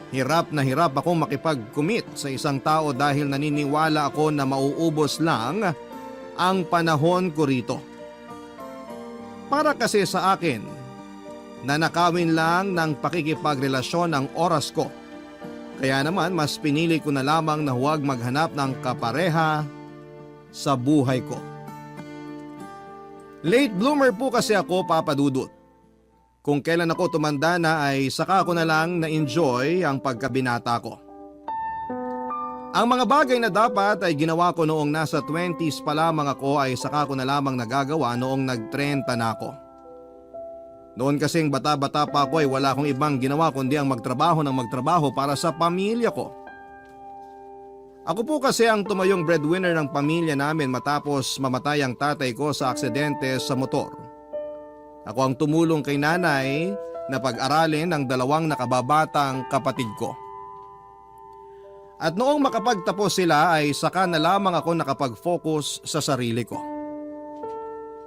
Hirap na hirap ako makipag-commit sa isang tao dahil naniniwala ako na mauubos lang ang panahon ko rito. Para kasi sa akin, nanakawin lang ng pakikipagrelasyon ang oras ko. Kaya naman mas pinili ko na lamang na huwag maghanap ng kapareha sa buhay ko. Late bloomer po kasi ako, Papa Dudut. Kung kailan ako tumanda na ay saka ko na lang na-enjoy ang pagkabinata ko. Ang mga bagay na dapat ay ginawa ko noong nasa 20s pa lamang ako ay saka ko na lamang nagagawa noong nag-30 na ako. Noon kasing bata-bata pa ako ay wala akong ibang ginawa kundi ang magtrabaho ng magtrabaho para sa pamilya ko. Ako po kasi ang tumayong breadwinner ng pamilya namin matapos mamatay ang tatay ko sa aksidente sa motor. Ako ang tumulong kay nanay na pag-aralin ang 2 nakababatang kapatid ko. At noong makapagtapos sila ay saka na lamang ako nakapag-focus sa sarili ko.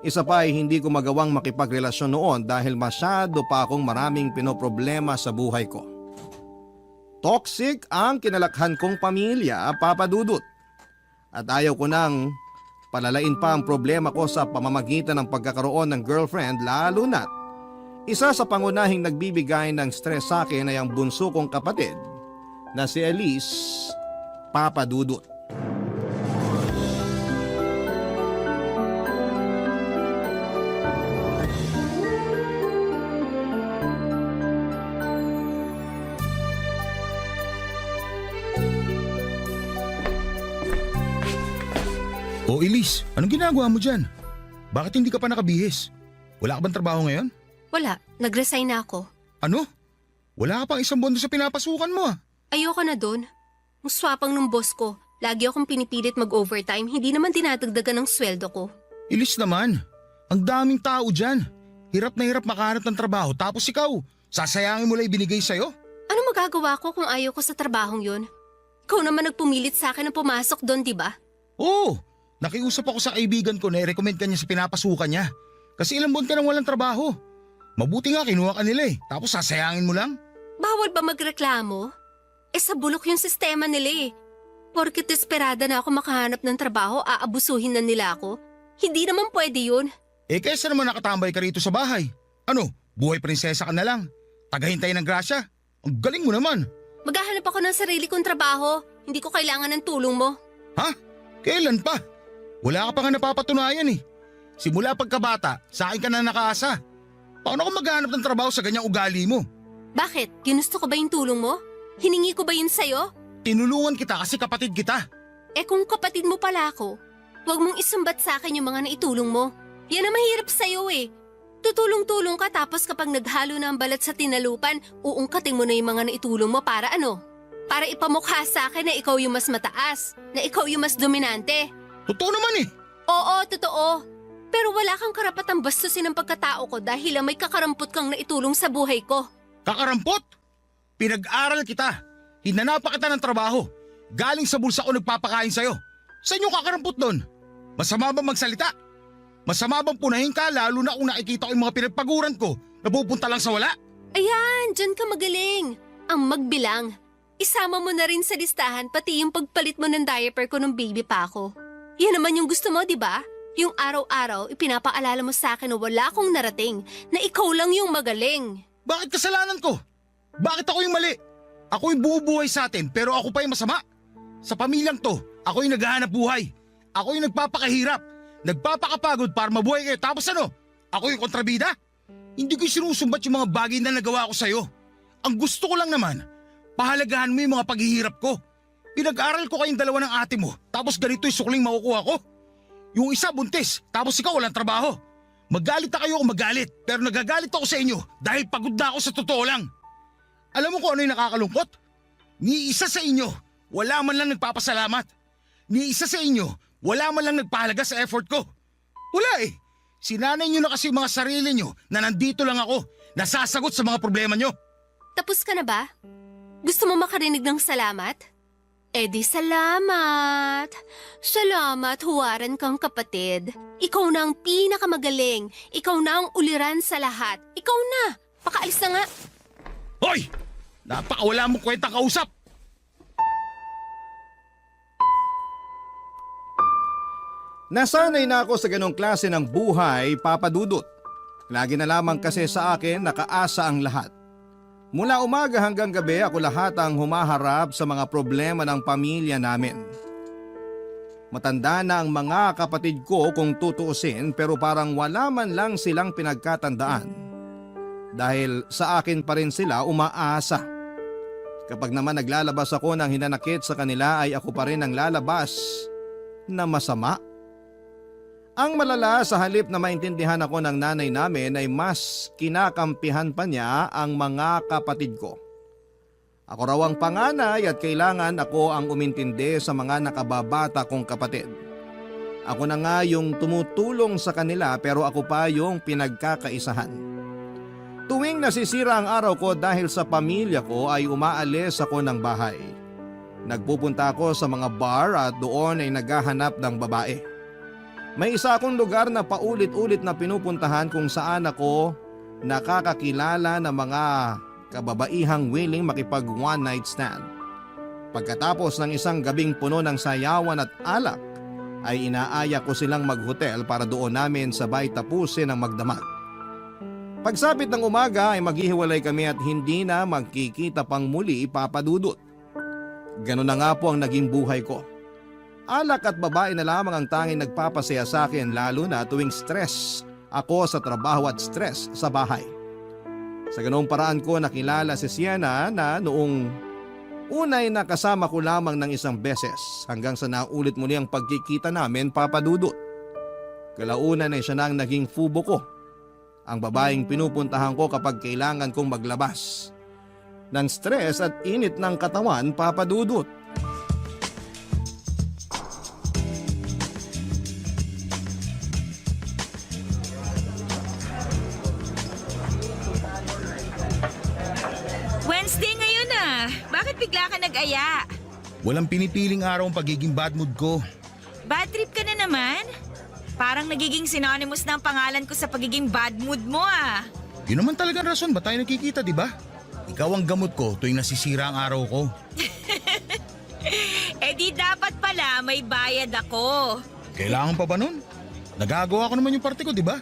Isa pa ay hindi ko magawang makipagrelasyon noon dahil masyado pa akong maraming pinoproblema sa buhay ko. Toxic ang kinalakhan kong pamilya, Papa Dudut. At ayaw ko nang palalain pa ang problema ko sa pamamagitan ng pagkakaroon ng girlfriend lalo na't isa sa pangunahing nagbibigay ng stress sa akin ay ang bunso kong kapatid na si Elise, Papa Dudut. O Elise, anong ginagawa mo dyan? Bakit hindi ka pa nakabihis? Wala ka bang trabaho ngayon? Wala, nag-resign na ako. Ano? Wala ka pang 1 buwan doon sa pinapasukan mo ah. Ayoko na doon. Ang swapang ng boss ko, lagi akong pinipilit mag-overtime, hindi naman dinadagdagan ng sweldo ko. Elise naman, ang daming tao dyan. Hirap na hirap makahanap ng trabaho tapos ikaw, sasayangin mo lang ibinigay sa'yo? Ano magagawa ko kung ayaw ko sa trabahong yun? Ikaw naman nagpumilit sa akin na pumasok doon, di ba? Oo, nakiusap ako sa kaibigan ko na i-recommend ka niya sa pinapasukan niya. Kasi ilang buwan ka nang walang trabaho. Mabuti nga kinuha ka nila eh, tapos sasayangin mo lang? Bawal ba magreklamo? Sa bulok yung sistema nila eh. Porket desperada na ako makahanap ng trabaho, aabusuhin na nila ako. Hindi naman pwede yun. Kaysa naman nakatambay ka rito sa bahay. Ano, buhay prinsesa ka na lang. Tagahintay ng grasya. Ang galing mo naman. Maghahanap ako ng sarili kong trabaho. Hindi ko kailangan ng tulong mo. Ha? Kailan pa? Wala ka pa nga napapatunayan eh. Simula pagkabata, sa akin ka na nakaasa. Paano ko maghahanap ng trabaho sa ganyang ugali mo? Bakit? Ginusto ko ba yung tulong mo? Hiningi ko ba yun sa'yo? Tinulungan kita kasi kapatid kita. Kung kapatid mo pala ako, huwag mong isumbat sa akin yung mga naitulong mo. Yan ang mahirap sa'yo eh. Tutulong-tulong ka tapos kapag naghalo na ang balat sa tinalupan, uungkatin mo na yung mga naitulong mo para ano? Para ipamukha sa akin na ikaw yung mas mataas, na ikaw yung mas dominante. Totoo naman eh. Oo, totoo. Pero wala kang karapatang bastusin ang pagkatao ko dahil may kakarampot kang naitulong sa buhay ko. Kakarampot? Pinag-aral kita. Hinanapan kita ng trabaho. Galing sa bulsa ko nagpapakain sa'yo. Saan yung kakarampot doon? Masama bang magsalita? Masama bang punahin ka lalo na kung nakikita ko yung mga pinagpaguran ko na pupunta lang sa wala? Ayan, dyan ka magaling. Ang magbilang. Isama mo na rin sa listahan pati yung pagpalit mo ng diaper ko nung baby pa ako. Yan naman yung gusto mo, di ba? Yung araw-araw, ipinapaalala mo sa akin na wala akong narating, na ikaw lang yung magaling. Bakit kasalanan ko? Bakit ako yung mali? Ako yung bumubuhay sa atin pero ako pa yung masama. Sa pamilyang to, ako yung naghahanap buhay. Ako yung nagpapakahirap. Nagpapakapagod para mabuhay kayo. Tapos ano? Ako yung kontrabida? Hindi ko sinusumbat yung mga bagay na nagawa ko sa'yo. Ang gusto ko lang naman, pahalagahan mo yung mga paghihirap ko. Pinag-aral ko kayong 2 ng ate mo, tapos ganito yung sukling makukuha ko. Yung isa buntis, tapos ikaw walang trabaho. Magalit na kayo o magalit, pero nagagalit ako sa inyo dahil pagod na ako sa totoo lang. Alam mo kung ano yung nakakalungkot? Ni isa sa inyo, wala man lang nagpapasalamat. Ni isa sa inyo, wala man lang nagpahalaga sa effort ko. Wala eh. Sinanay nyo na kasi mga sarili nyo na nandito lang ako, nasasagot sa mga problema nyo. Tapos ka na ba? Gusto mo makarinig ng salamat? Di salamat. Salamat, huwaran kang kapatid. Ikaw na ang pinakamagaling. Ikaw na ang uliran sa lahat. Ikaw na. Pakaalis na nga. Hoy! Napakawala mong kwentang kausap. Nasanay na ako sa ganong klase ng buhay, Papa Dudut. Lagi na lamang kasi sa akin nakaasa ang lahat. Mula umaga hanggang gabi ako lahat ang humaharap sa mga problema ng pamilya namin. Matanda na ang mga kapatid ko kung tutuusin pero parang wala man lang silang pinagkatandaan. Dahil sa akin pa rin sila umaasa. Kapag naman naglalabas ako ng hinanakit sa kanila ay ako pa rin ang lalabas na masama. Ang malala, sa halip na maintindihan ako ng nanay namin ay mas kinakampihan pa niya ang mga kapatid ko. Ako raw ang panganay at kailangan ako ang umintindi sa mga nakababata kong kapatid. Ako na nga yung tumutulong sa kanila pero ako pa yung pinagkakaisahan. Tuwing nasisira ang araw ko dahil sa pamilya ko ay umaalis ako ng bahay. Nagpupunta ako sa mga bar at doon ay naghahanap ng babae. May isa akong lugar na paulit-ulit na pinupuntahan kung saan ako nakakakilala ng mga kababaihang willing makipag one night stand. Pagkatapos ng isang gabing puno ng sayawan at alak, ay inaaya ko silang maghotel para doon namin sabay tapusin ang magdamag. Pagsapit ng umaga ay maghihiwalay kami at hindi na magkikita pang muli, Papa Dudut. Ganun na nga po ang naging buhay ko. Alak at babae na lamang ang tanging nagpapasaya sa akin lalo na tuwing stress ako sa trabaho at stress sa bahay. Sa ganoong paraan ko nakilala si Sienna na noong unay nakasama ko lamang ng isang beses hanggang sa naulit muli ang pagkikita namin, Papa Dudut. Kalaunan ay siya nang naging fubo ko. Ang babaeng pinupuntahan ko kapag kailangan kong maglabas ng stress at init ng katawan, Papa Dudut. Wednesday ngayon ah. Bakit bigla ka nag-aya? Walang pinipiling araw ang pagiging bad mood ko. Bad trip ka na naman? Parang nagiging synonymous na ang pangalan ko sa pagiging bad mood mo ah. Yun naman talagang rason ba tayo nakikita, di ba? Ikaw ang gamot ko tuwing nasisira ang araw ko. Eh di dapat pala may bayad ako. Kailangan pa ba nun? Nagagawa ko naman yung parte ko, di ba?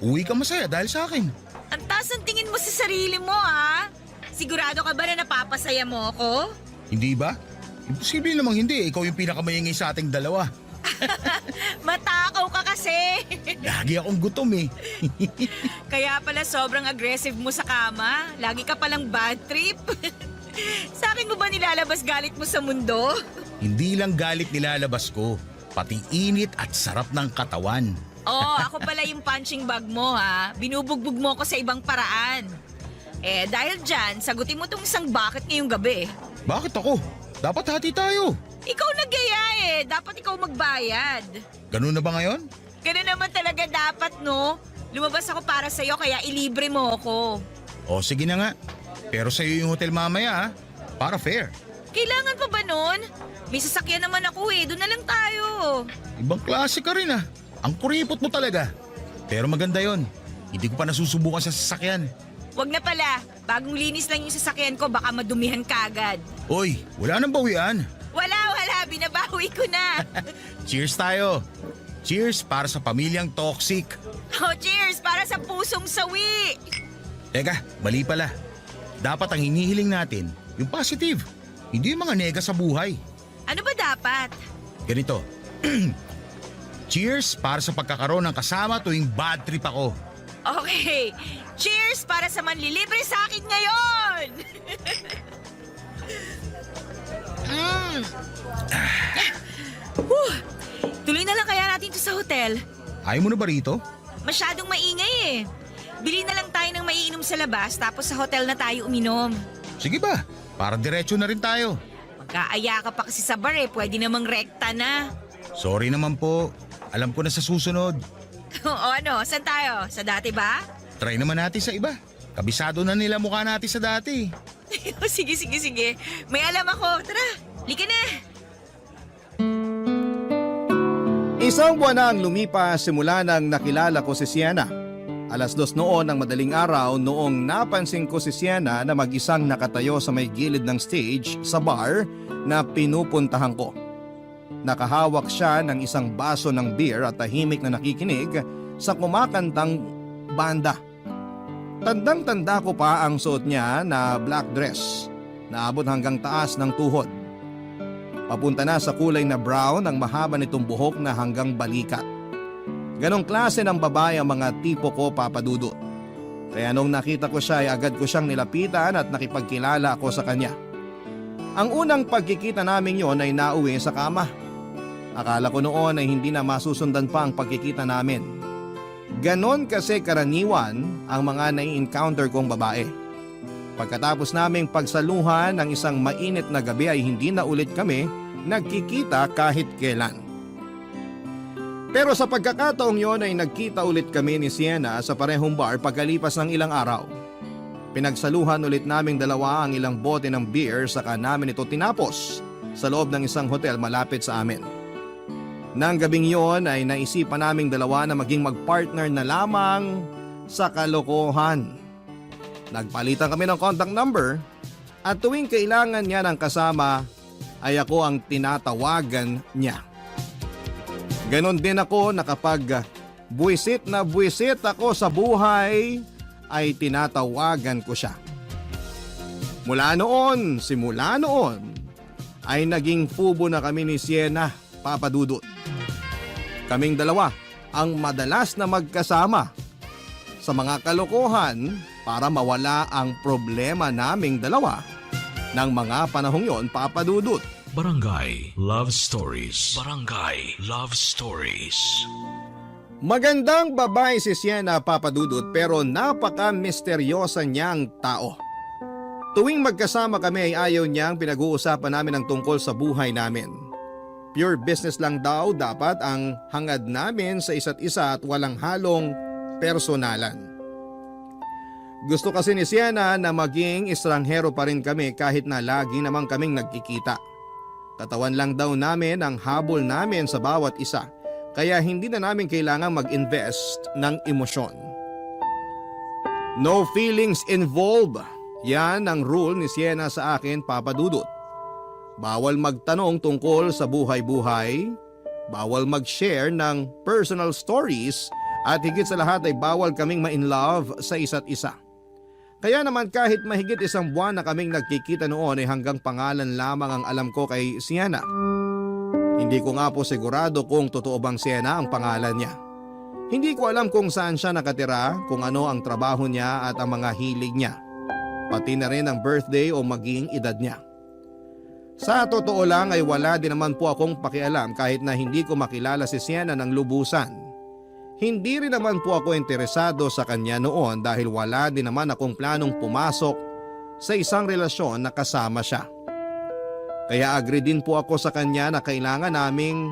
Uwi ka masaya dahil sa akin. Ang taas ang tingin mo sa sarili mo ah. Sigurado ka ba na napapasaya mo ako? Hindi ba? Imposible namang hindi. Ikaw yung pinakamayingay sa ating dalawa. Matakaw ka kasi. Lagi akong gutom eh. Kaya pala sobrang aggressive mo sa kama. Lagi ka palang bad trip. Sa akin mo ba nilalabas galit mo sa mundo? Hindi lang galit nilalabas ko, pati init at sarap ng katawan. Oo, ako pala yung punching bag mo ha. Binubugbog mo ko sa ibang paraan. Eh dahil dyan, sagutin mo tong isang bucket ngayong gabi. Bakit ako? Dapat hati tayo. Ikaw nagaya eh. Dapat ikaw magbayad. Ganun na ba ngayon? Ganun naman talaga dapat no. Lumabas ako para sa'yo kaya ilibre mo ako. O sige na nga. Pero sa'yo yung hotel mamaya ha. Para fair. Kailangan pa ba nun? May sasakyan naman ako eh. Doon na lang tayo. Ibang klase ka rin ha. Ang kuripot mo talaga. Pero maganda yon. Hindi ko pa nasusubukan sa sasakyan. Wag na pala. Bagong linis lang yung sasakyan ko. Baka madumihan ka agad. Oy, wala nang bawian. Wala. Binabawi ko na. Cheers tayo. Cheers para sa pamilyang toxic. Oh, cheers para sa pusong sawi. Teka, mali pala. Dapat ang hinihiling natin, yung positive. Hindi yung mga nega sa buhay. Ano ba dapat? Ganito. Cheers para sa pagkakaroon ng kasama tuwing bad trip ako. Okay. Cheers para sa manlilibre sa akin ngayon. Tuloy na lang kaya natin to sa hotel. Ayaw mo na ba rito? Masyadong maingay eh. Bili na lang tayo ng maiinom sa labas tapos sa hotel na tayo uminom. Sige ba? Para diretso na rin tayo. Magkaaya ka pa kasi sa bar eh. Pwede namang rekta na. Sorry naman po. Alam ko na sa susunod. O ano, saan tayo? Sa dati ba? Try naman natin sa iba. Kabisado na nila mukha natin sa dati. Sige. May alam ako. Tara, lika na. Isang buwan na ang lumipas simula nang nakilala ko si Sienna. 2:00 noon ng madaling araw noong napansin ko si Sienna na mag-isang nakatayo sa may gilid ng stage sa bar na pinupuntahan ko. Nakahawak siya ng isang baso ng beer at tahimik na nakikinig sa kumakantang banda. Tandang-tanda ko pa ang suot niya na black dress na abot hanggang taas ng tuhod. Papunta na sa kulay na brown ang mahaba nitong buhok na hanggang balikat. Ganong klase ng babae ang mga tipo ko, Papa Dudut. Kaya nung nakita ko siya ay agad ko siyang nilapitan at nakipagkilala ako sa kanya. Ang unang pagkikita namin yon ay nauwi sa kama. Akala ko noon ay hindi na masusundan pa ang pagkikita namin. Ganon kasi karaniwan ang mga nai-encounter kong babae. Pagkatapos naming pagsaluhan ng isang mainit na gabi ay hindi na ulit kami nagkikita kahit kailan. Pero sa pagkakataong yon ay nagkita ulit kami ni Sienna sa parehong bar pagkalipas ng ilang araw. Pinagsaluhan ulit naming dalawa ang ilang bote ng beer saka namin ito tinapos sa loob ng isang hotel malapit sa amin. Nang gabing yon ay naisipan naming dalawa na maging magpartner na lamang sa kalokohan. Nagpalitan kami ng contact number at tuwing kailangan niya ng kasama ay ako ang tinatawagan niya. Ganon din ako na kapag buwisit na buwisit ako sa buhay ay tinatawagan ko siya. Simula noon ay naging fubo na kami ni Sienna, Papa Dudut. Kaming dalawa ang madalas na magkasama sa mga kalokohan para mawala ang problema naming dalawa ng mga panahong yon, Papa Dudut. Barangay Love Stories. Barangay Love Stories. Magandang babae si Sienna, Papa Dudut, pero napaka-misteryosa niyang tao. Tuwing magkasama kami ay ayaw niyang pinag-uusapan namin ang tungkol sa buhay namin. Pure business lang daw dapat ang hangad namin sa isa't isa at walang halong personalan. Gusto kasi ni Sienna na maging estranghero pa rin kami kahit na lagi namang kaming nagkikita. Katawan lang daw namin ang habol namin sa bawat isa, kaya hindi na namin kailangang mag-invest ng emosyon. No feelings involved. Yan ang rule ni Sienna sa akin, Papa Dudut. Bawal magtanong tungkol sa buhay-buhay, bawal mag-share ng personal stories, at higit sa lahat ay bawal kaming ma-in love sa isa't isa. Kaya naman kahit mahigit isang buwan na kaming nagkikita noon ay hanggang pangalan lamang ang alam ko kay Sienna. Hindi ko nga po sigurado kung totoo bang Sienna ang pangalan niya. Hindi ko alam kung saan siya nakatira, kung ano ang trabaho niya at ang mga hilig niya. Pati na rin ang birthday o maging edad niya. Sa totoo lang ay wala din naman po akong pakialam kahit na hindi ko makilala si Sienna ng lubusan. Hindi rin naman po ako interesado sa kanya noon dahil wala din naman akong planong pumasok sa isang relasyon na kasama siya. Kaya agree din po ako sa kanya na kailangan naming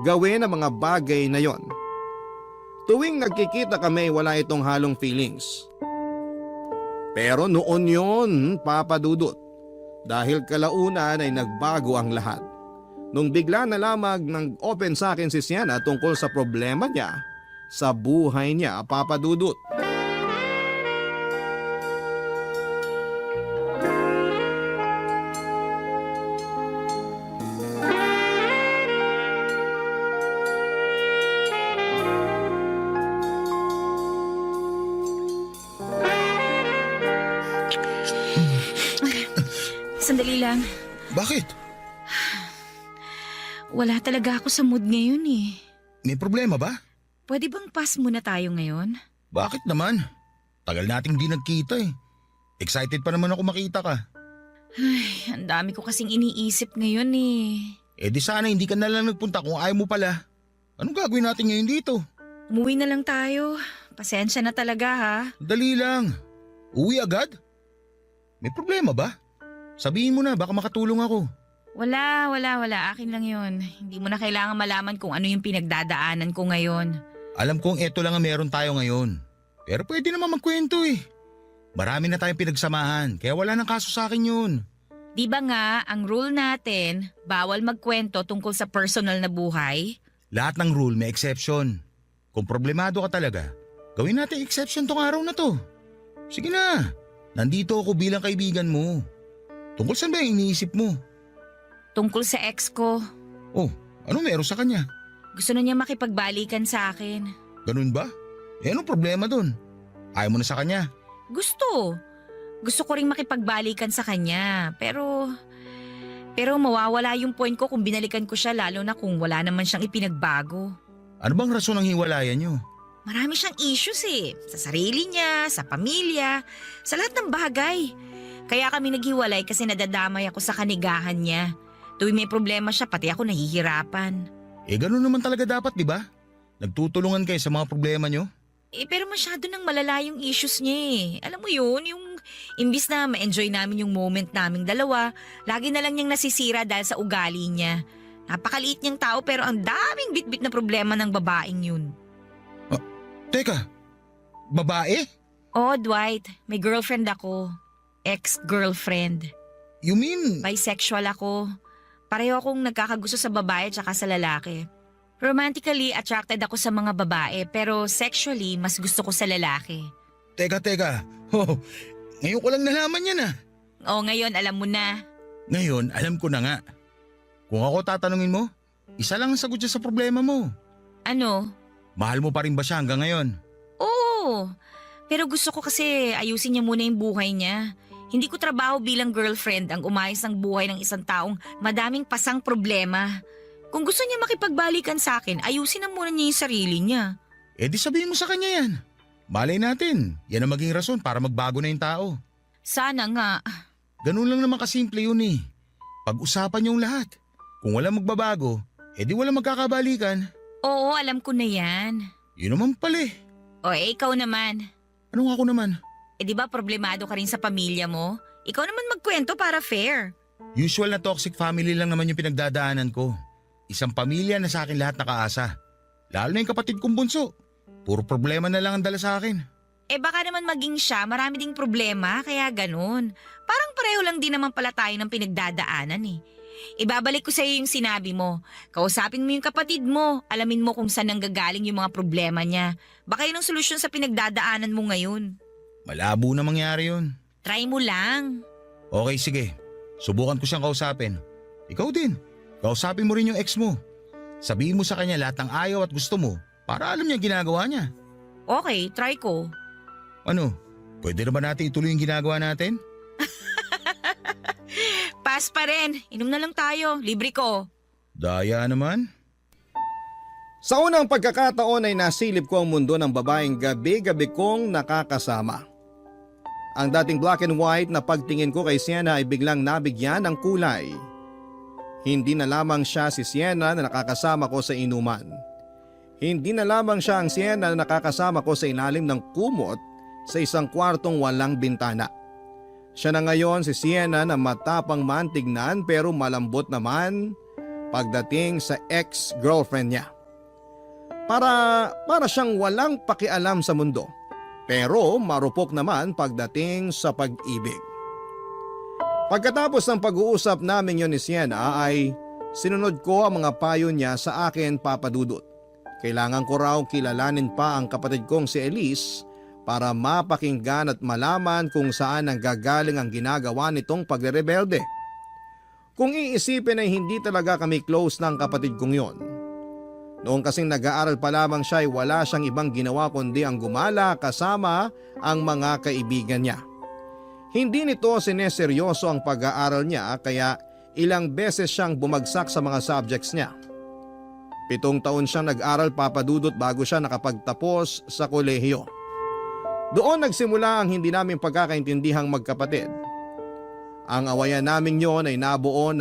gawin ang mga bagay na yon. Tuwing nagkikita kami wala itong halong feelings. Pero noon yon, Papa Dudut, dahil kalaunan ay nagbago ang lahat. Nung bigla na lamang nag-open sa akin si Sienna tungkol sa problema niya sa buhay niya, Papa Dudut. Sandali lang. Bakit? Wala talaga ako sa mood ngayon eh. May problema ba? Pwede bang pass muna tayo ngayon? Bakit naman? Tagal nating di nagkita eh. Excited pa naman ako makita ka. Ay, ang dami ko kasing iniisip ngayon eh. Eh di sana hindi ka na lang nagpunta kung ayaw mo pala. Anong gagawin natin ngayon dito? Umuwi na lang tayo. Pasensya na talaga ha. Dali lang. Uwi agad? May problema ba? Sabihin mo na, baka makatulong ako. Wala. Akin lang yun. Hindi mo na kailangan malaman kung ano yung pinagdadaanan ko ngayon. Alam kong eto lang ang meron tayo ngayon. Pero pwede naman magkwento eh. Marami na tayong pinagsamahan, kaya wala nang kaso sa akin yun. Di ba nga, ang rule natin, bawal magkwento tungkol sa personal na buhay? Lahat ng rule may exception. Kung problemado ka talaga, gawin natin exception tong araw na to. Sige na, nandito ako bilang kaibigan mo. Tungkol saan ba yung iniisip mo? Tungkol sa ex ko. Oh, ano meron sa kanya? Gusto na niya makipagbalikan sa akin. Ganun ba? Eh anong problema dun? Ayaw mo na sa kanya? Gusto. Gusto ko ring makipagbalikan sa kanya. Pero Pero mawawala yung point ko kung binalikan ko siya lalo na kung wala naman siyang ipinagbago. Ano bang rason ng hiwalayan nyo? Marami siyang issues eh. Sa sarili niya, sa pamilya, sa lahat ng bagay. Kaya kami naghiwalay kasi nadadamay ako sa kanigahan niya. Tuwing may problema siya, pati ako nahihirapan. Ganun naman talaga dapat, di ba? Nagtutulungan kayo sa mga problema nyo? Pero masyado nang malala yung issues niya eh. Alam mo yun, yung imbis na ma-enjoy namin yung moment naming dalawa, lagi na lang niyang nasisira dahil sa ugali niya. Napakaliit niyang tao pero ang daming bitbit na problema ng babaeng yun. Teka, babae? Oh, Dwight, may girlfriend ako. Ex-girlfriend. You mean? Bisexual ako. Pareho akong nagkakagusto sa babae at sa lalaki. Romantically attracted ako sa mga babae pero sexually mas gusto ko sa lalaki. Teka. Oh, ngayon ko lang nalaman yan ah. Oh, ngayon alam mo na. Ngayon, alam ko na nga. Kung ako tatanungin mo, isa lang ang sagot siya sa problema mo. Ano? Mahal mo pa rin ba siya hanggang ngayon? Oo. Pero gusto ko kasi ayusin niya muna yung buhay niya. Hindi ko trabaho bilang girlfriend ang umayos ng buhay ng isang taong madaming pasang problema. Kung gusto niya makipagbalikan sa akin, ayusin na muna niya yung sarili niya. Di sabihin mo sa kanya yan. Malay natin, yan ang maging rason para magbago na yung tao. Sana nga. Ganun lang naman kasimple yun eh. Pag-usapan yung lahat. Kung walang magbabago, di walang magkakabalikan. Oo, alam ko na yan. Yun naman pala eh. O ikaw naman. Anong ako naman? Di ba problemado ka rin sa pamilya mo? Ikaw naman magkwento para fair. Usual na toxic family lang naman yung pinagdadaanan ko. Isang pamilya na sa akin lahat nakaasa. Lalo na yung kapatid kong bunso. Puro problema na lang ang dala sa akin. Baka naman maging siya, marami ding problema, kaya ganun. Parang pareho lang din naman pala tayo ng pinagdadaanan eh. Ibabalik ko sa iyo yung sinabi mo. Kausapin mo yung kapatid mo. Alamin mo kung saan nanggagaling yung mga problema niya. Baka yun ang solusyon sa pinagdadaanan mo ngayon. Malabo na mangyari yun. Try mo lang. Okay, sige. Subukan ko siyang kausapin. Ikaw din. Kausapin mo rin yung ex mo. Sabihin mo sa kanya lahat ng ayaw at gusto mo para alam niya ginagawa niya. Okay, try ko. Ano? Pwede na ba natin ituloy yung ginagawa natin? Pass pa rin. Inom na lang tayo. Libre ko. Daya naman. Sa unang pagkakataon ay nasilip ko ang mundo ng babaeng gabi-gabi kong nakakasama. Ang dating black and white na pagtingin ko kay Sienna ay biglang nabigyan ng kulay. Hindi na lamang siya si Sienna na nakakasama ko sa inuman. Hindi na lamang siya ang Sienna na nakakasama ko sa ilalim ng kumot sa isang kwartong walang bintana. Siya na ngayon si Sienna na matapang man tignan pero malambot naman pagdating sa ex-girlfriend niya. Para siyang walang pakialam sa mundo pero marupok naman pagdating sa pag-ibig. Pagkatapos ng pag-uusap namin yon ni Sienna ay sinunod ko ang mga payo niya sa akin, Papa Dudut. Kailangan ko raw kilalanin pa ang kapatid kong si Elise para mapakinggan at malaman kung saan ang gagaling ang ginagawa nitong pagre-rebelde. Kung iisipin ay hindi talaga kami close ng kapatid kong yon. Noong kasing nag-aaral pa lamang siya ay wala siyang ibang ginawa kundi ang gumala kasama ang mga kaibigan niya. Hindi nito sineseryoso ang pag-aaral niya kaya ilang beses siyang bumagsak sa mga subjects niya. 7 taon siyang nag-aral, Papa Dudut, bago siya nakapagtapos sa kolehiyo. Doon nagsimula ang hindi namin pagkakaintindihang magkapatid. Ang awayan namin yon ay nabuo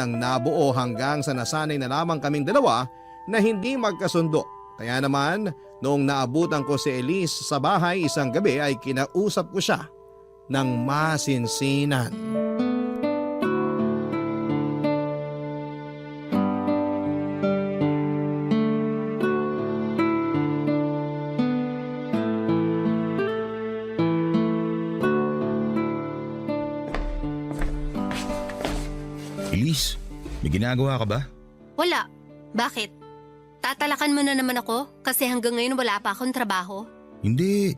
hanggang sa nasanay na lamang kaming dalawa na hindi magkasundo. Kaya naman, noong naabutan ko si Elise sa bahay isang gabi ay kinausap ko siya ng masinsinan. Elise, may ginagawa ka ba? Wala. Bakit? Tatalakan mo na naman ako kasi hanggang ngayon wala pa akong trabaho? Hindi.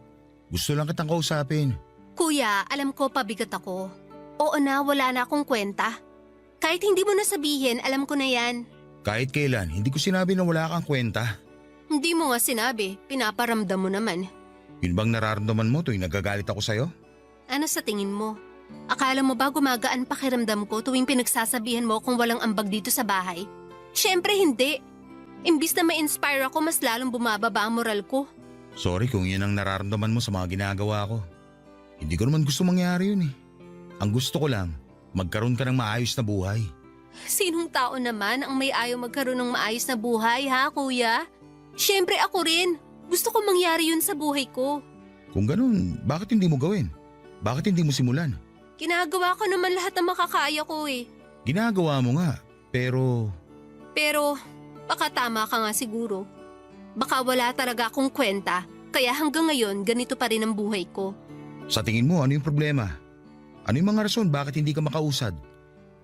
Gusto lang kitang kausapin. Kuya, alam ko pabigat ako. Oo na, wala na akong kwenta. Kahit hindi mo na sabihin, alam ko na yan. Kahit kailan, hindi ko sinabi na wala kang kwenta. Hindi mo nga sinabi, pinaparamdam mo naman. Yun bang nararamdaman mo tuwing nagagalit ako sa'yo? Ano sa tingin mo? Akala mo ba gumagaan pakiramdam ko tuwing pinagsasabihan mo kung walang ambag dito sa bahay? Siyempre hindi. Imbis na ma-inspire ako, mas lalong bumababa ang moral ko. Sorry kung yun ang nararamdaman mo sa mga ginagawa ko. Hindi ko naman gusto mangyari yun eh. Ang gusto ko lang, magkaroon ka ng maayos na buhay. Sinong tao naman ang may ayaw magkaroon ng maayos na buhay, ha, kuya? Siyempre ako rin. Gusto ko mangyari yun sa buhay ko. Kung ganun, bakit hindi mo gawin? Bakit hindi mo simulan? Ginagawa ko naman lahat ng makakaya ko eh. Ginagawa mo nga, pero... Pero, baka tama ka nga siguro. Baka wala talaga akong kwenta, kaya hanggang ngayon ganito pa rin ang buhay ko. Sa tingin mo, ano yung problema? Ano yung mga rason bakit hindi ka makausad?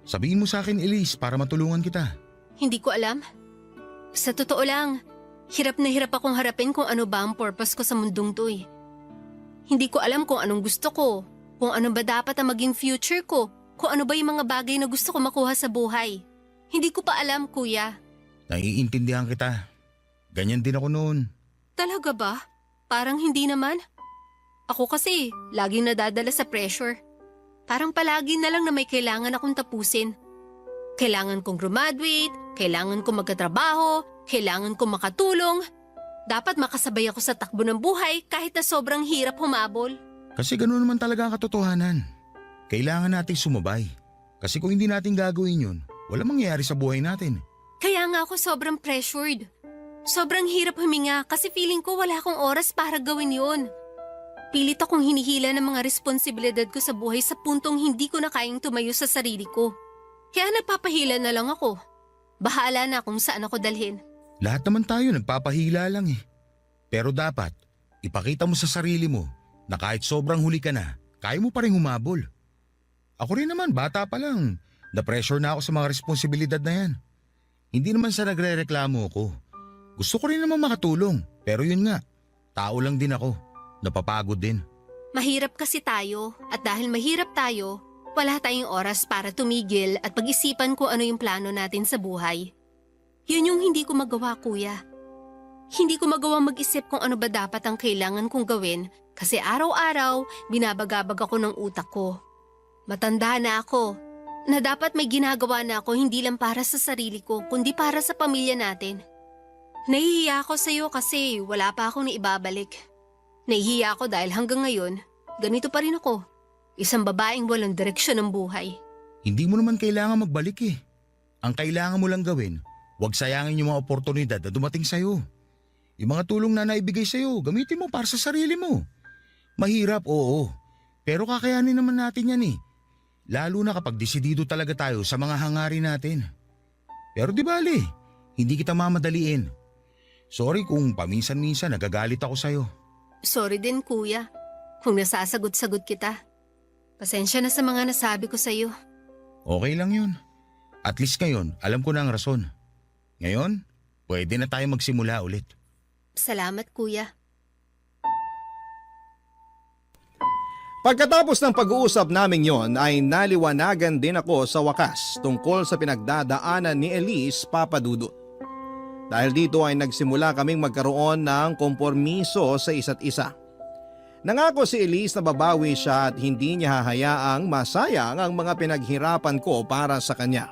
Sabihin mo sa akin, Elise, para matulungan kita. Hindi ko alam. Sa totoo lang, hirap na hirap akong harapin kung ano ba ang purpose ko sa mundong to eh. Hindi ko alam kung anong gusto ko, kung ano ba dapat ang maging future ko, kung ano ba yung mga bagay na gusto ko makuha sa buhay. Hindi ko pa alam, kuya. Naiintindihan kita. Ganyan din ako noon. Talaga ba? Parang hindi naman. Ako kasi, laging nadadala sa pressure. Parang palagi na lang na may kailangan akong tapusin. Kailangan kong graduate, kailangan kong magkatrabaho, kailangan kong makatulong. Dapat makasabay ako sa takbo ng buhay kahit na sobrang hirap humabol. Kasi gano'n naman talaga ang katotohanan. Kailangan nating sumabay. Kasi kung hindi natin gagawin yun, wala mangyayari sa buhay natin. Kaya nga ako sobrang pressured. Sobrang hirap huminga kasi feeling ko wala akong oras para gawin yun. Pilit akong hinihila ng mga responsibilidad ko sa buhay sa puntong hindi ko na kayang tumayo sa sarili ko. Kaya nagpapahila na lang ako. Bahala na kung saan ako dalhin. Lahat naman tayo nagpapahila lang eh. Pero dapat, ipakita mo sa sarili mo na kahit sobrang huli ka na, kaya mo pa rin humabol. Ako rin naman, bata pa lang. Na-pressure na ako sa mga responsibilidad na yan. Hindi naman sa nagre-reklamo ako. Gusto ko rin naman makatulong. Pero yun nga, tao lang din ako. Napapagod din. Mahirap kasi tayo at dahil mahirap tayo, wala tayong oras para tumigil at pag-isipan kung ano yung plano natin sa buhay. Yun yung hindi ko magawa, kuya. Hindi ko magawa mag-isip kung ano ba dapat ang kailangan kong gawin kasi araw-araw binabagabag ako ng utak ko. Matanda na ako na dapat may ginagawa na ako hindi lang para sa sarili ko kundi para sa pamilya natin. Nahihiya ako sa iyo kasi wala pa akong naibabalik. Nahihiya ako dahil hanggang ngayon, ganito pa rin ako. Isang babaeng walang direksyon ng buhay. Hindi mo naman kailangan magbalik eh. Ang kailangan mo lang gawin, huwag sayangin yung mga oportunidad na dumating sa'yo. Yung mga tulong na naibigay sa'yo, gamitin mo para sa sarili mo. Mahirap, oo. Pero kakayanin naman natin yan eh. Lalo na kapag desidido talaga tayo sa mga hangarin natin. Pero di bali, hindi kita mamadaliin. Sorry kung paminsan-minsan nagagalit ako sa'yo. Sorry din, kuya, kung nasasagot-sagot kita. Pasensya na sa mga nasabi ko sa'yo. Okay lang yun. At least ngayon, alam ko na ang rason. Ngayon, pwede na tayo magsimula ulit. Salamat, kuya. Pagkatapos ng pag-uusap namin yon ay naliwanagan din ako sa wakas tungkol sa pinagdadaanan ni Elise Papadudut. Dahil dito ay nagsimula kaming magkaroon ng kompormiso sa isa't isa. Nangako si Elise na babawi siya at hindi niya hahayaang masayang ang mga pinaghirapan ko para sa kanya.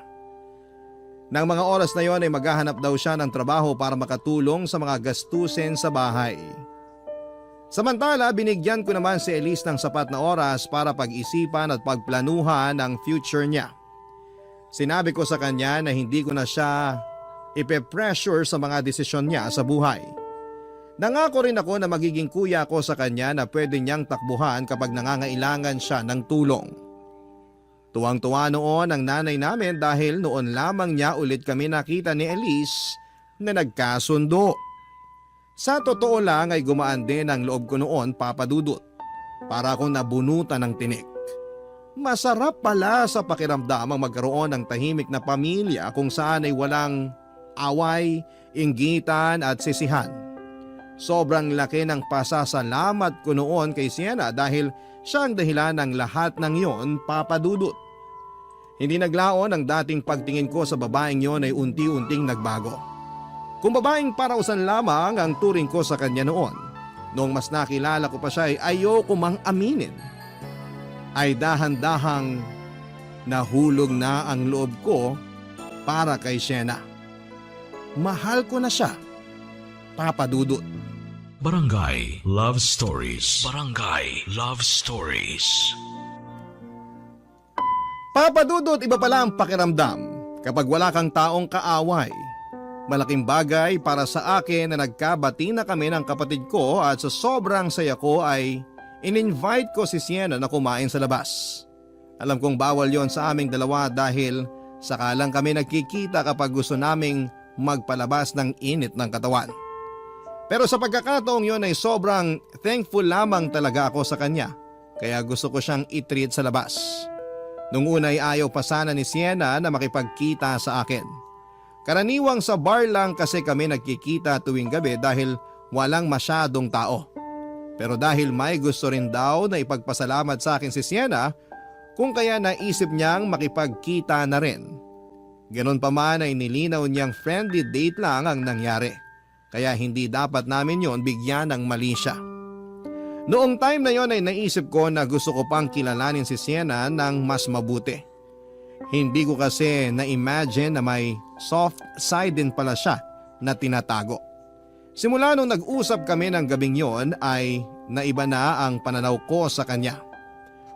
Nang mga oras na yon ay maghahanap daw siya ng trabaho para makatulong sa mga gastusin sa bahay. Samantala, binigyan ko naman si Elise ng sapat na oras para pag-isipan at pagplanuhan ang future niya. Sinabi ko sa kanya na hindi ko na siya ipe-pressure sa mga desisyon niya sa buhay. Nangako rin ako na magiging kuya ko sa kanya na pwede niyang takbuhan kapag nangangailangan siya ng tulong. Tuwang-tuwa noon ang nanay namin dahil noon lamang niya ulit kami nakita ni Elise na nagkasundo. Sa totoo lang ay gumaan din ang loob ko noon, Papadudut. Para akong nabunutan ng tinik. Masarap pala sa pakiramdam ang magkaroon ng tahimik na pamilya kung saan ay walang away, inggitan at sisihan. Sobrang laki ng pasasalamat ko noon kay Sienna dahil siya ang dahilan ng lahat ng yon, Papadudut. Hindi naglaon ang dating pagtingin ko sa babaeng yon ay unti-unting nagbago. Kung babaeng parausan lamang ang turing ko sa kanya noon, noong mas nakilala ko pa siya ay ayoko mang aminin. ay dahan-dahang nahulog na ang loob ko para kay Sienna. Mahal ko na siya, Papa Dudut. Barangay Love Stories. Barangay Love Stories. Papa Dudut, iba pala ang pakiramdam kapag wala kang taong kaaway. Malaking bagay para sa akin na nagkabati na kami ng kapatid ko at sa sobrang saya ko ay in-invite ko si Sienna na kumain sa labas. Alam kong bawal yon sa aming dalawa dahil sakalang kami nagkikita kapag gusto naming magpalabas ng init ng katawan. Pero sa pagkakataong yon ay sobrang thankful lamang talaga ako sa kanya, kaya gusto ko siyang i-treat sa labas. Nung una ay ayaw pa sana ni Sienna na makipagkita sa akin. Karaniwang sa bar lang kasi kami nagkikita tuwing gabi dahil walang masyadong tao. Pero dahil may gusto rin daw na ipagpasalamat sa akin si Sienna, kung kaya naisip niyang makipagkita na rin. Ganon pa man ay nilinaw niyang friendly date lang ang nangyari. Kaya hindi dapat namin yon bigyan ng mali siya. Noong time na yon ay naisip ko na gusto ko pang kilalanin si Sienna ng mas mabuti. Hindi ko kasi na-imagine na may soft side din pala siya na tinatago. Simula nung nag-usap kami ng gabing yon ay naiba na ang pananaw ko sa kanya.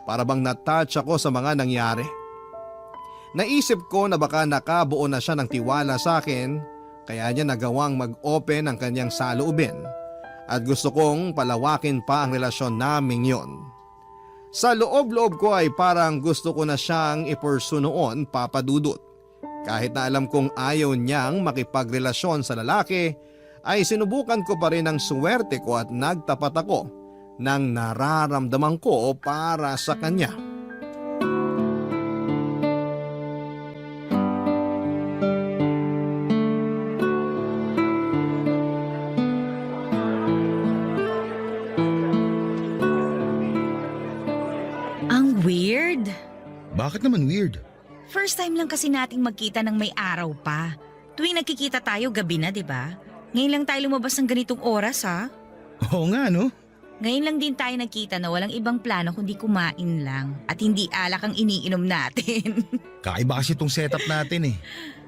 Para bang na-touch ako sa mga nangyari. Naisip ko na baka nakabuo na siya ng tiwala sa akin kaya niya nagawang mag-open ang kanyang saloobin at gusto kong palawakin pa ang relasyon naming yon. Sa loob-loob ko ay parang gusto ko na siyang i-pursue noon, Papa Dudut. Kahit na alam kong ayaw niyang makipagrelasyon sa lalaki, ay sinubukan ko pa rin ang swerte ko at nagtapat ako ng nararamdaman ko para sa kanya. Ang weird. Bakit naman weird? First time lang kasi nating magkita ng may araw pa. Tuwing nagkikita tayo, gabi na, di ba? Ngayon lang tayo lumabas ng ganitong oras, ha? Oo nga, no? Ngayon lang din tayo nagkita na walang ibang plano kundi kumain lang at hindi alak ang iniinom natin. Kakaiba kasi itong setup natin eh.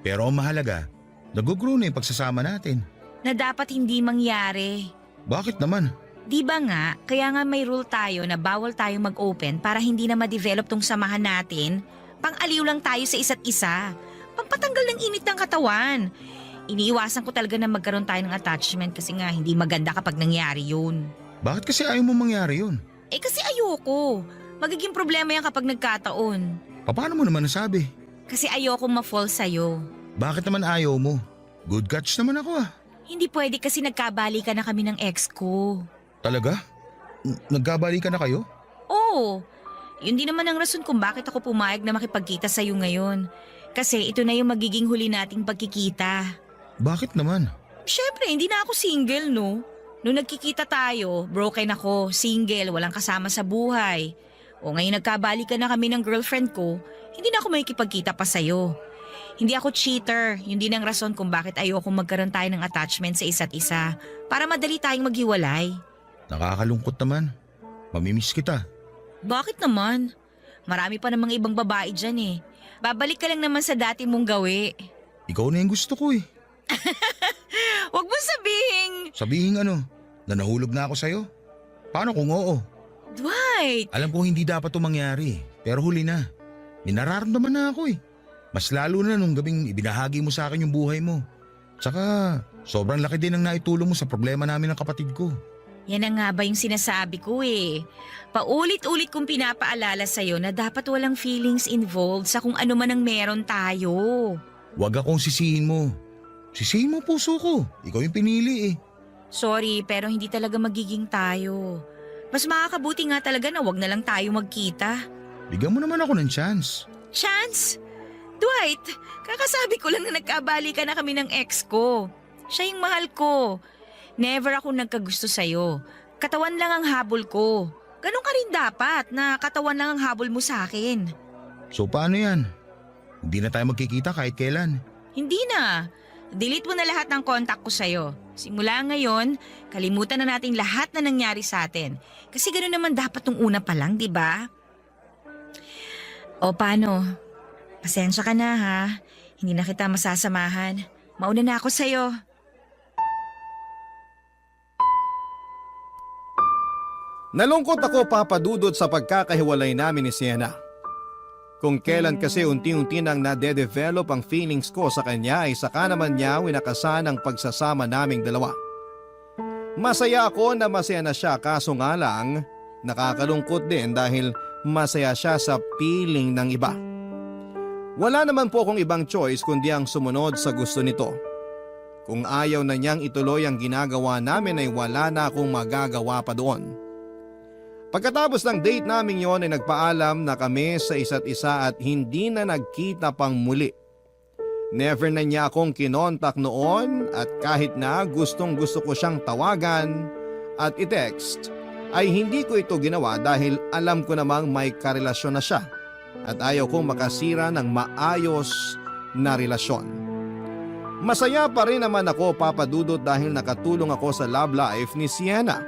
Pero ang mahalaga, nag-grow na yung pagsasama natin. Na dapat hindi mangyari. Bakit naman? Di ba nga, kaya nga may rule tayo na bawal tayo mag-open para hindi na ma-develop tong samahan natin. Pang-aliw lang tayo sa isa't isa. Pagpatanggal ng init ng katawan. Iniiwasan ko talaga na magkaroon tayo ng attachment kasi nga hindi maganda kapag nangyari yun. Bakit kasi ayaw mo mangyari yun? Eh kasi ayoko. Magiging problema yan kapag nagkataon. Paano mo naman nasabi? Kasi ayoko ma-fall sa'yo. Bakit naman ayaw mo? Good catch naman ako ah. Hindi pwede kasi nagkabalikan na kami ng ex ko. Talaga? Nagkabalikan na kayo? Oo. Yun din naman ang rason kung bakit ako pumayag na makipagkita sa'yo ngayon. Kasi ito na yung magiging huli nating pagkikita. Bakit naman? Siyempre, hindi na ako single, no? Nung nagkikita tayo, broken ako, single, walang kasama sa buhay. O ngayon nagkabalikan na kami ng girlfriend ko, hindi na ako makikipagkita pa sa'yo. Hindi ako cheater, yun din ang rason kung bakit ayoko magkaroon tayo ng attachment sa isa't isa para madali tayong maghiwalay. Nakakalungkot naman. Mamimiss kita. Bakit naman? Marami pa namang ibang babae dyan eh. Babalik ka lang naman sa dati mong gawi. Ikaw na yung gusto ko eh. Huwag mo sabihin. Sabihin ano, na nahulog na ako sa'yo? Paano kung oo? Dwight! Alam ko hindi dapat ito mangyari, pero huli na. May nararamdaman na ako eh. Mas lalo na nung gabing ibinahagi mo sa akin yung buhay mo. Tsaka sobrang laki din ang naitulong mo sa problema namin ng kapatid ko. Yan na nga ba yung sinasabi ko eh. Paulit-ulit kong pinapaalala sa'yo na dapat walang feelings involved sa kung ano man ang meron tayo. Huwag akong sisihin mo. Sisihin mo puso ko. Ikaw yung pinili eh. Sorry, pero hindi talaga magiging tayo. Mas makakabuti nga talaga na wag na lang tayo magkita. Bigyan mo naman ako ng chance. Chance? Dwight, kakasabi ko lang na nagkabalikan na kami ng ex ko. Siya yung mahal ko. Never ako nagkagusto sa'yo. Katawan lang ang habol ko. Ganon ka rin dapat na katawan lang ang habol mo sa akin. So paano yan? Hindi na tayo magkikita kahit kailan. Hindi na. Delete mo na lahat ng contact ko sa'yo. Simula ngayon, kalimutan na natin lahat na nangyari sa atin. Kasi gano'n naman dapat nung una pa lang, di ba? O paano? Pasensya ka na ha. Hindi na kita masasamahan. Mauna na ako sa'yo. Nalungkot ako, Papa Dudut, sa pagkakahiwalay namin ni Sienna. Kung kailan kasi unti-unti nang nade-develop ang feelings ko sa kanya ay saka naman niya winakasan ang pagsasama naming dalawa. Masaya ako na masaya na siya, kaso nga lang nakakalungkot din dahil masaya siya sa piling ng iba. Wala naman po akong ibang choice kundi ang sumunod sa gusto nito. Kung ayaw na niyang ituloy ang ginagawa namin ay wala na akong magagawa pa doon. Pagkatapos ng date namin yon ay nagpaalam na kami sa isa't isa at hindi na nagkita pang muli. Never na niya akong kinontak noon at kahit na gustong gusto ko siyang tawagan at i-text ay hindi ko ito ginawa dahil alam ko namang may karelasyon na siya at ayaw kong makasira ng maayos na relasyon. Masaya pa rin naman ako, Papa Dudut, dahil nakatulong ako sa love life ni Sienna.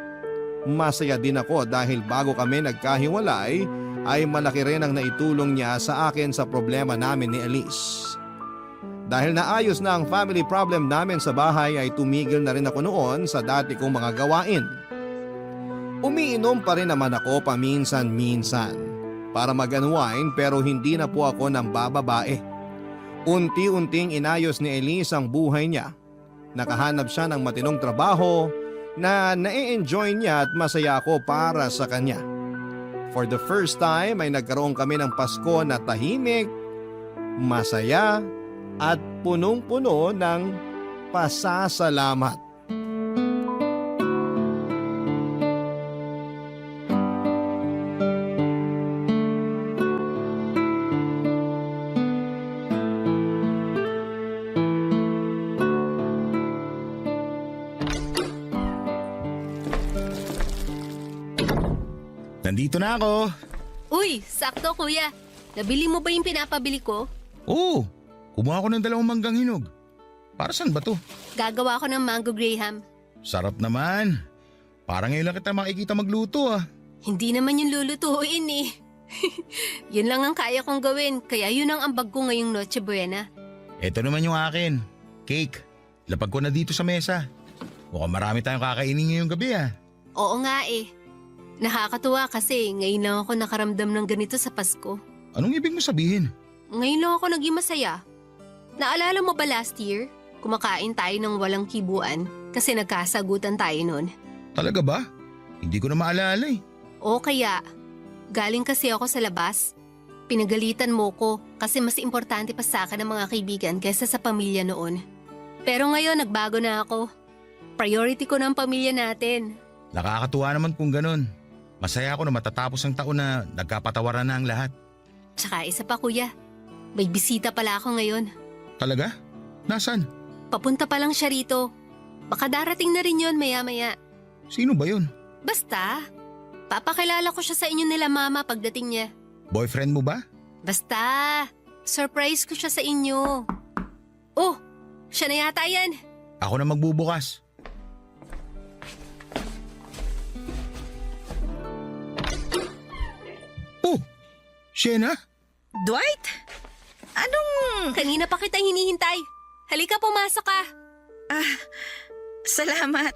Masaya din ako dahil bago kami nagkahiwalay ay malaki rin ang naitulong niya sa akin sa problema namin ni Elise. Dahil naayos na ang family problem namin sa bahay ay tumigil na rin ako noon sa dati kong mga gawain. Umiinom pa rin naman ako paminsan-minsan para mag-unwind pero hindi na po ako ng bababae. Unti-unting inayos ni Elise ang buhay niya. Nakahanap siya ng matinong trabaho na na-enjoy niya at masaya ako para sa kanya. For the first time ay nagkaroon kami ng Pasko na tahimik, masaya at punong-puno ng pasasalamat. Nandito na ako. Uy, sakto kuya. Nabili mo ba yung pinapabili ko? Oo, kumuha ako ng 2 manggang hinog. Para saan ba to? Gagawa ko ng mango graham. Sarap naman. Parang ngayon lang kita makikita magluto ah. Hindi naman yung lulutuin eh. Yun lang ang kaya kong gawin, kaya yun ang ambag ko ngayong Noche Buena. Ito naman yung akin. Cake. Lapag ko na dito sa mesa. Mukhang marami tayong kakainin ngayong gabi ah. Oo nga eh. Nakakatuwa kasi ngayon lang ako nakaramdam ng ganito sa Pasko. Anong ibig mo sabihin? Ngayon lang ako naging masaya. Naalala mo ba last year? Kumakain tayo ng walang kibuan kasi nagkasagutan tayo noon. Talaga ba? Hindi ko na maalala eh. O kaya, galing kasi ako sa labas. Pinagalitan mo ko kasi mas importante pa sa akin ang mga kaibigan kaysa sa pamilya noon. Pero ngayon nagbago na ako. Priority ko na ang pamilya natin. Nakakatuwa naman kung ganun. Masaya ako na matatapos ang taon na nagkapatawaran na ang lahat. Tsaka isa pa kuya, may bisita pala ako ngayon. Talaga? Nasaan? Papunta pa lang siya rito. Baka darating na rin yon maya-maya. Sino ba yun? Basta, papakilala ko siya sa inyo nila mama pagdating niya. Boyfriend mo ba? Basta, surprise ko siya sa inyo. Oh, siya na yata yan. Ako na magbubukas. Oh, Sienna? Dwight? Anong... Kanina pa kitang hinihintay. Halika, pumasok ka. Salamat.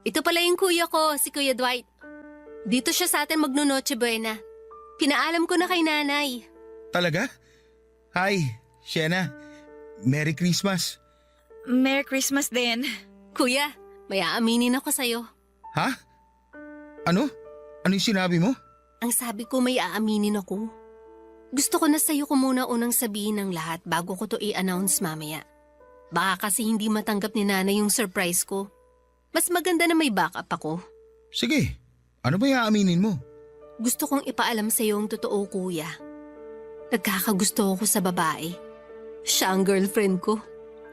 Ito pala yung kuya ko, si Kuya Dwight. Dito siya sa atin magno-Noche Buena. Pinaalam ko na kay nanay. Talaga? Hi, Sienna. Merry Christmas. Merry Christmas din. Kuya, may aaminin ako sa'yo. Ha? Ano? Ano yung sinabi mo? Ang sabi ko may aaminin ako. Gusto ko na sa'yo ko muna unang sabihin ng lahat bago ko to i-announce mamaya. Baka kasi hindi matanggap ni nanay yung surprise ko. Mas maganda na may backup ako. Sige, ano ba yung aaminin mo? Gusto kong ipaalam sa'yo ang totoo, kuya. Nagkakagusto ako sa babae. Siya ang girlfriend ko.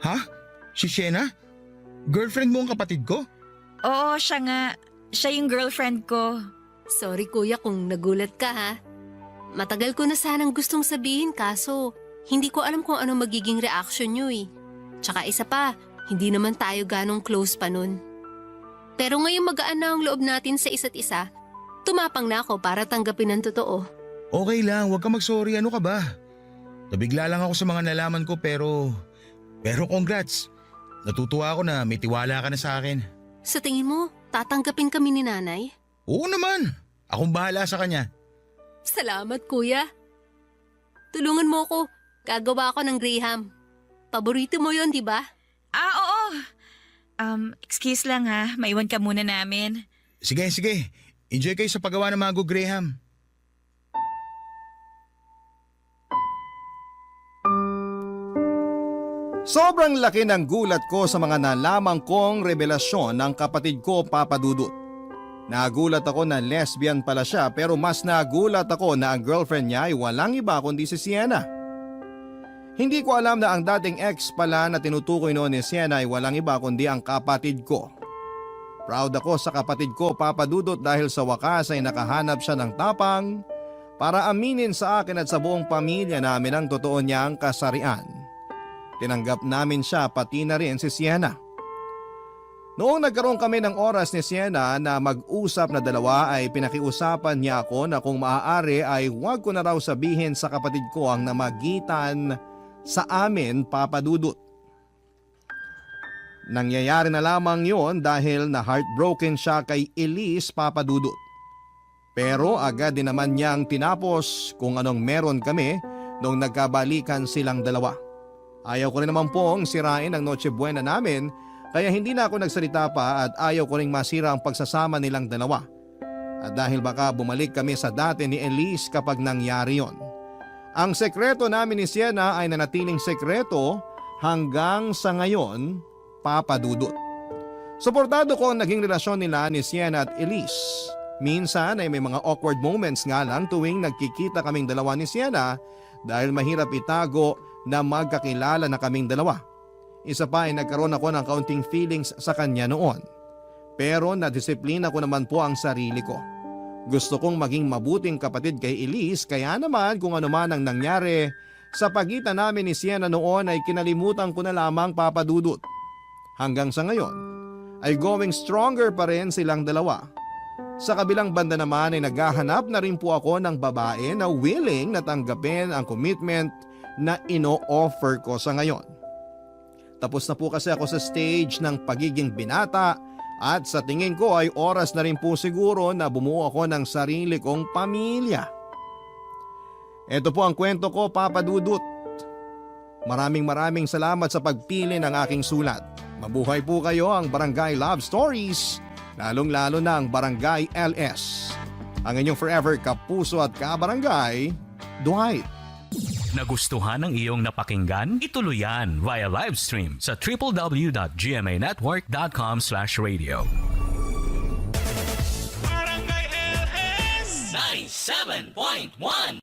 Ha? Si Sienna? Girlfriend mo ang kapatid ko? Oo, siya nga. Siya yung girlfriend ko. Sorry kuya kung nagulat ka ha. Matagal ko na sanang gustong sabihin kaso hindi ko alam kung ano magiging reaction nyo eh. Tsaka isa pa, hindi naman tayo ganong close pa nun. Pero ngayong magaan na ang loob natin sa isa't isa, Tumapang na ako para tanggapin ang totoo. Okay lang, huwag ka mag-sorry. Ano ka ba? Nabigla lang ako sa mga nalaman ko pero congrats. Natutuwa ako na may tiwala ka na sa akin. Sa tingin mo, tatanggapin kami ni nanay? Oo naman. Akong bahala sa kanya. Salamat, kuya. Tulungan mo ko. Gagawa ako ng Graham. Paborito mo yon, di ba? Oo. Excuse lang ha. Maiwan ka muna namin. Sige. Enjoy kayo sa paggawa ng Mango Graham. Sobrang laki ng gulat ko sa mga nalaman kong revelasyon ng kapatid ko, Papa Dudut. Nagulat ako na lesbian pala siya pero mas nagulat ako na ang girlfriend niya ay walang iba kundi si Sienna. Hindi ko alam na ang dating ex pala na tinutukoy noon ni Sienna ay walang iba kundi ang kapatid ko. Proud ako sa kapatid ko, Papa Dudut, dahil sa wakas ay nakahanap siya ng tapang para aminin sa akin at sa buong pamilya namin ang totoo niyang kasarian. Tinanggap namin siya pati na rin si Sienna. Noong nagkaroon kami ng oras ni Sienna na mag-usap na dalawa ay pinakiusapan niya ako na kung maaari ay huwag ko na raw sabihin sa kapatid ko ang namagitan sa amin, Papa Dudut. Nangyayari na lamang yon dahil na heartbroken siya kay Elise, Papa Dudut. Pero agad din naman niyang tinapos kung anong meron kami noong nagkabalikan silang dalawa. Ayaw ko rin naman pong sirain ang Noche Buena namin kaya hindi na ako nagsalita pa at ayaw ko ring masira ang pagsasama nilang dalawa. At dahil baka bumalik kami sa dati ni Elise kapag nangyari yon. Ang sekreto namin ni Sienna ay nanatiling sekreto hanggang sa ngayon, Papa Dudut. Suportado ko ang naging relasyon nila ni Sienna at Elise. Minsan ay may mga awkward moments nga lang tuwing nagkikita kaming dalawa ni Sienna dahil mahirap itago na magkakilala na kaming dalawa. Isa pa ay nagkaroon ako ng kaunting feelings sa kanya noon. Pero nadisiplina ko naman po ang sarili ko. Gusto kong maging mabuting kapatid kay Elise kaya naman kung ano man ang nangyari sa pagitan namin ni Sienna noon ay kinalimutan ko na lamang, Papa Dudut. Hanggang sa ngayon ay going stronger pa rin silang dalawa. Sa kabilang banda naman ay naghahanap na rin po ako ng babae na willing na tanggapin ang commitment na ino-offer ko sa ngayon. Tapos na po kasi ako sa stage ng pagiging binata at sa tingin ko ay oras na rin po siguro na bumuo ako ng sarili kong pamilya. Ito po ang kwento ko, Papa Dudut. Maraming salamat sa pagpili ng aking sulat. Mabuhay po kayo ang Barangay Love Stories, lalong-lalo na ang Barangay LS. Ang inyong forever kapuso at kabarangay, Dwight. Nagustuhan ng iyong napakinggan? Ituloy yan via live stream sa www.gmanetwork.com/radio. Barangay LS 97.1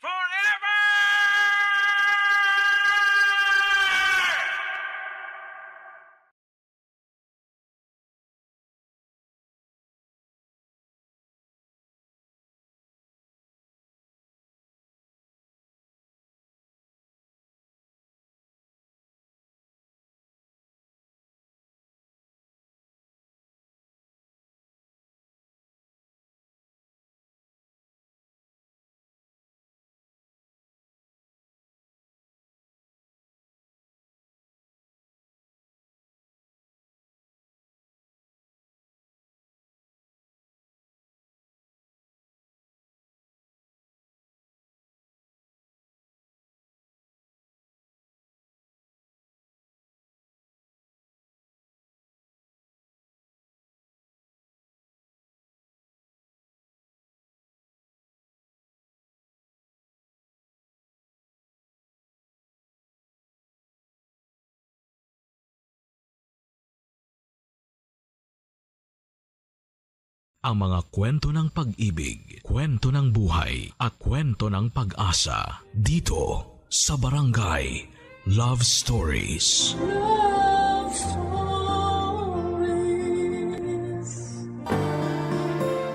Ang mga kwento ng pag-ibig, kwento ng buhay at kwento ng pag-asa dito sa Barangay Love Stories. Love Stories.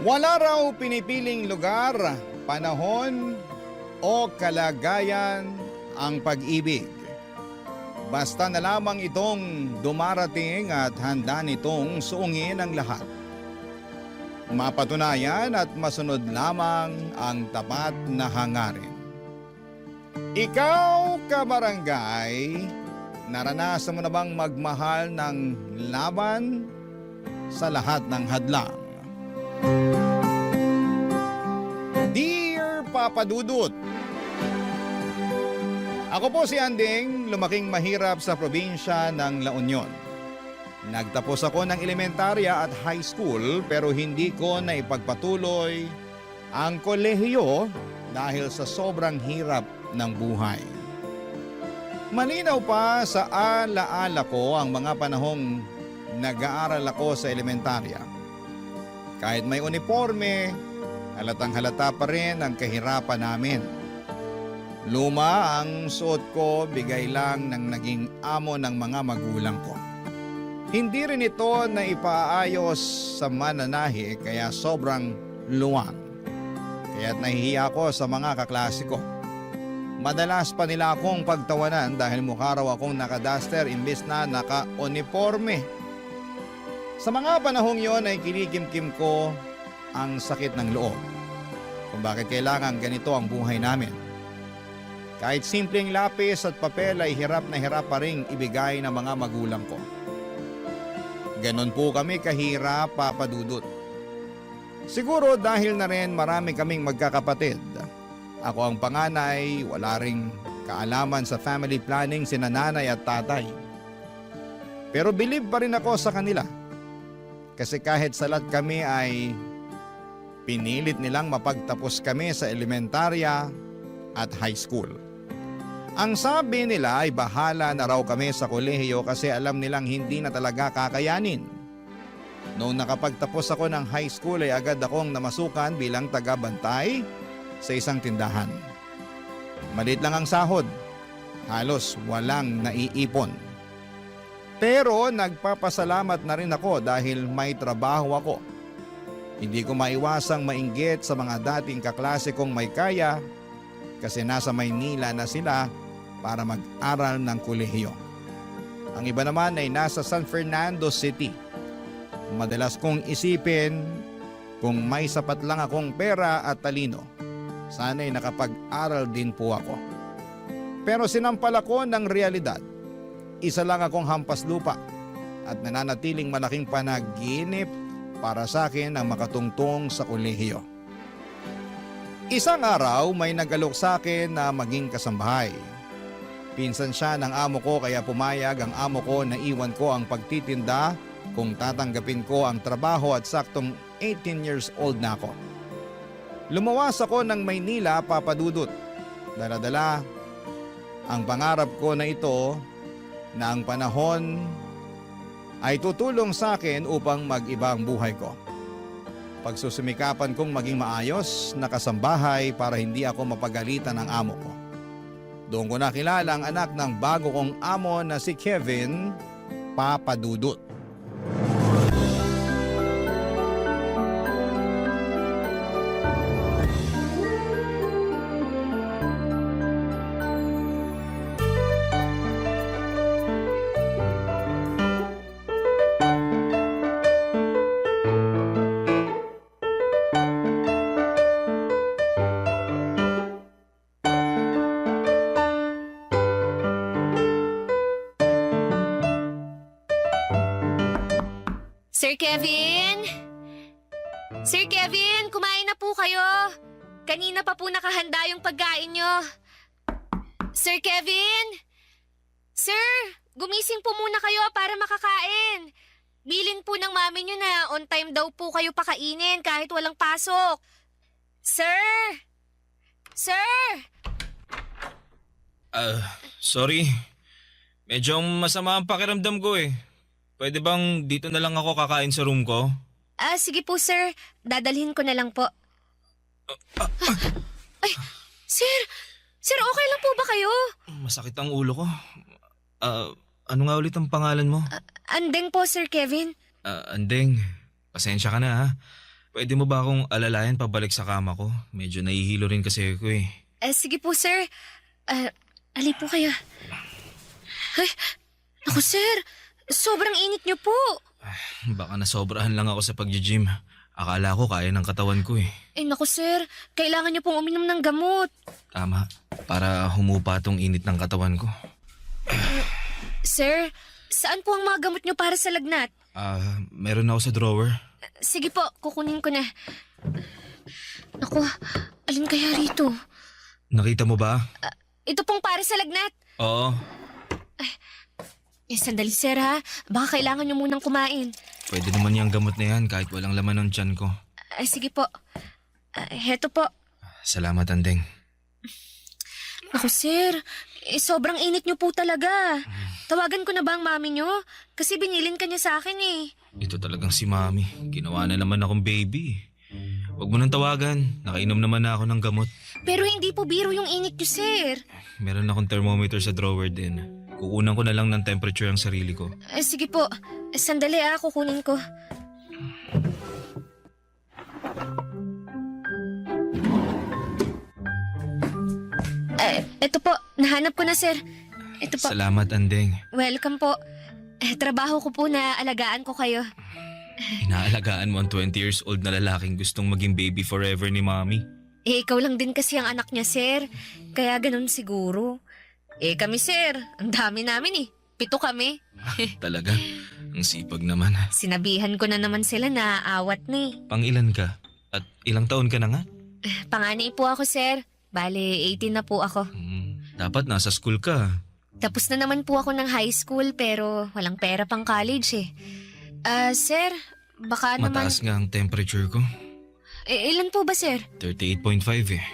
Wala raw pinipiling lugar, panahon o kalagayan ang pag-ibig. Basta na lamang itong dumarating at handa nitong suungin ang lahat. mapatunayan at masunod lamang ang tapat na hangarin. Ikaw, kabarangay, naranasan mo na bang magmahal ng laban sa lahat ng hadlang? Dear Papa Dudut, ako po si Anding, lumaking mahirap sa probinsya ng La Union. Nagtapos ako ng elementarya at high school pero hindi ko naipagpatuloy ang kolehiyo dahil sa sobrang hirap ng buhay. Malinaw pa sa alaala ko ang mga panahong nag-aaral ako sa elementarya. Kahit may uniforme, halatang halata pa rin ang kahirapan namin. Luma ang suot ko, bigay lang ng naging amo ng mga magulang ko. Hindi rin ito na ipaayos sa mananahi kaya sobrang luwang. Kaya't nahihiya ako sa mga kaklase ko. Madalas pa nila akong pagtawanan dahil mukha raw akong naka-duster imbes na naka-uniforme. Sa mga panahong yon ay kinikimkim ko ang sakit ng loob kung bakit kailangan ganito ang buhay namin. Kahit simpleng lapis at papel ay hirap na hirap pa rin ibigay ng mga magulang ko. Ganon po kami kahirap, Papa Dudut. Siguro dahil na rin marami kaming magkakapatid. Ako ang panganay, wala ring kaalaman sa family planning sina nanay at tatay. Pero believe pa rin ako sa kanila. Kasi kahit salat kami ay pinilit nilang mapagtapos kami sa elementarya at high school. Ang sabi nila ay bahala na raw kami sa kolehiyo kasi alam nilang hindi na talaga kakayanin. Noong nakapagtapos ako ng high school ay agad akong namasukan bilang taga-bantay sa isang tindahan. Maliit lang ang sahod, halos walang naiipon. Pero nagpapasalamat na rin ako dahil may trabaho ako. Hindi ko maiwasang mainggit sa mga dating kaklase kong may kaya kasi nasa Maynila na sila para mag-aral ng kolehiyo. Ang iba naman ay nasa San Fernando City. Madalas kong isipin kung may sapat lang akong pera at talino, sana'y nakapag-aral din po ako. Pero sinampal ako ng realidad. Isa lang akong hampas lupa at nananatiling malaking panaginip para sa akin ang makatungtong sa kolehiyo. Isang araw may nagalok sa akin na maging kasambahay. Pinsan siya ng amo ko kaya pumayag ang amo ko na iwan ko ang pagtitinda kung tatanggapin ko ang trabaho at saktong 18 years old na ako. Lumawas ako ng Maynila, Papa Dudut. Dala-dala ang pangarap ko na ito na ang panahon ay tutulong sa akin upang mag-iba ang buhay ko. Pagsusumikapan kong maging maayos na kasambahay para hindi ako mapagalitan ng amo ko. Doon ko nakilala ang anak ng bago kong amo na si Kevin, Papa Dudut. Sir Kevin? Sir Kevin, kumain na po kayo. Kanina pa po nakahanda yung pagkain nyo. Sir Kevin? Sir, gumising po muna kayo para makakain. Bilin po ng mami nyo na on time daw po kayo pakainin kahit walang pasok. Sir? Sir? Sorry. Medyo masama ang pakiramdam ko eh. Pwede bang dito na lang ako kakain sa room ko? Sige po sir. Dadalhin ko na lang po. Ay, sir! Sir, okay lang po ba kayo? Masakit ang ulo ko. Ano nga ulit ang pangalan mo? Andeng po, Sir Kevin. Andeng, pasensya ka na ha. Pwede mo ba akong alalayan pabalik sa kama ko? Medyo nahihilo rin kasi ako eh. Sige po, sir. Ali po kayo. Ay, naku sir. Sobrang init niyo po. Baka nasobrahan lang ako sa pag-gym. Akala ko kaya ng katawan ko eh. Eh naku sir, kailangan niyo pong uminom ng gamot. Tama, para humupa tong init ng katawan ko. Sir, saan po ang mga gamot niyo para sa lagnat? Meron ako sa drawer. Sige po, kukunin ko na. Naku, alin kaya rito? Nakita mo ba? Ito pong para sa lagnat. Oo, Sandali sir ha, baka kailangan niyo munang kumain. pwede naman yung gamot na yan kahit walang laman ng tiyan ko. Sige po. Heto po. Salamat, Andeng. Naku sir, sobrang init niyo po talaga. Tawagan ko na ba ang mami niyo? Kasi binilin ka niya sa akin eh. Ito talagang si Mami. Ginawa na naman akong baby. Huwag mo nang tawagan. Nakainom naman na ako ng gamot. Pero hindi po biro yung init niyo sir. Meron akong thermometer sa drawer din. Kukunan ko na lang ng temperature ang sarili ko. Sige po, sandali kukunin ko. Ito po, nahanap ko na sir. Ito po. Salamat, Andeng. Welcome po. Trabaho ko po na alagaan ko kayo. Inaalagaan mo ang 20 years old na lalaking gustong maging baby forever ni Mami. Ikaw lang din kasi ang anak niya, sir. Kaya ganun siguro. Kami, sir. Ang dami namin 7 kami. Talaga? Ang sipag naman. Sinabihan ko na naman sila na awat ni. Pang-ilan ka? At ilang taon ka na nga? Panganay po ako, sir. Bale, 18 na po ako. Dapat nasa school ka. Tapos na naman po ako ng high school pero walang pera pang college eh. Sir, baka Mataas nga ang temperature ko. Ilan po ba, sir? 38.5 eh.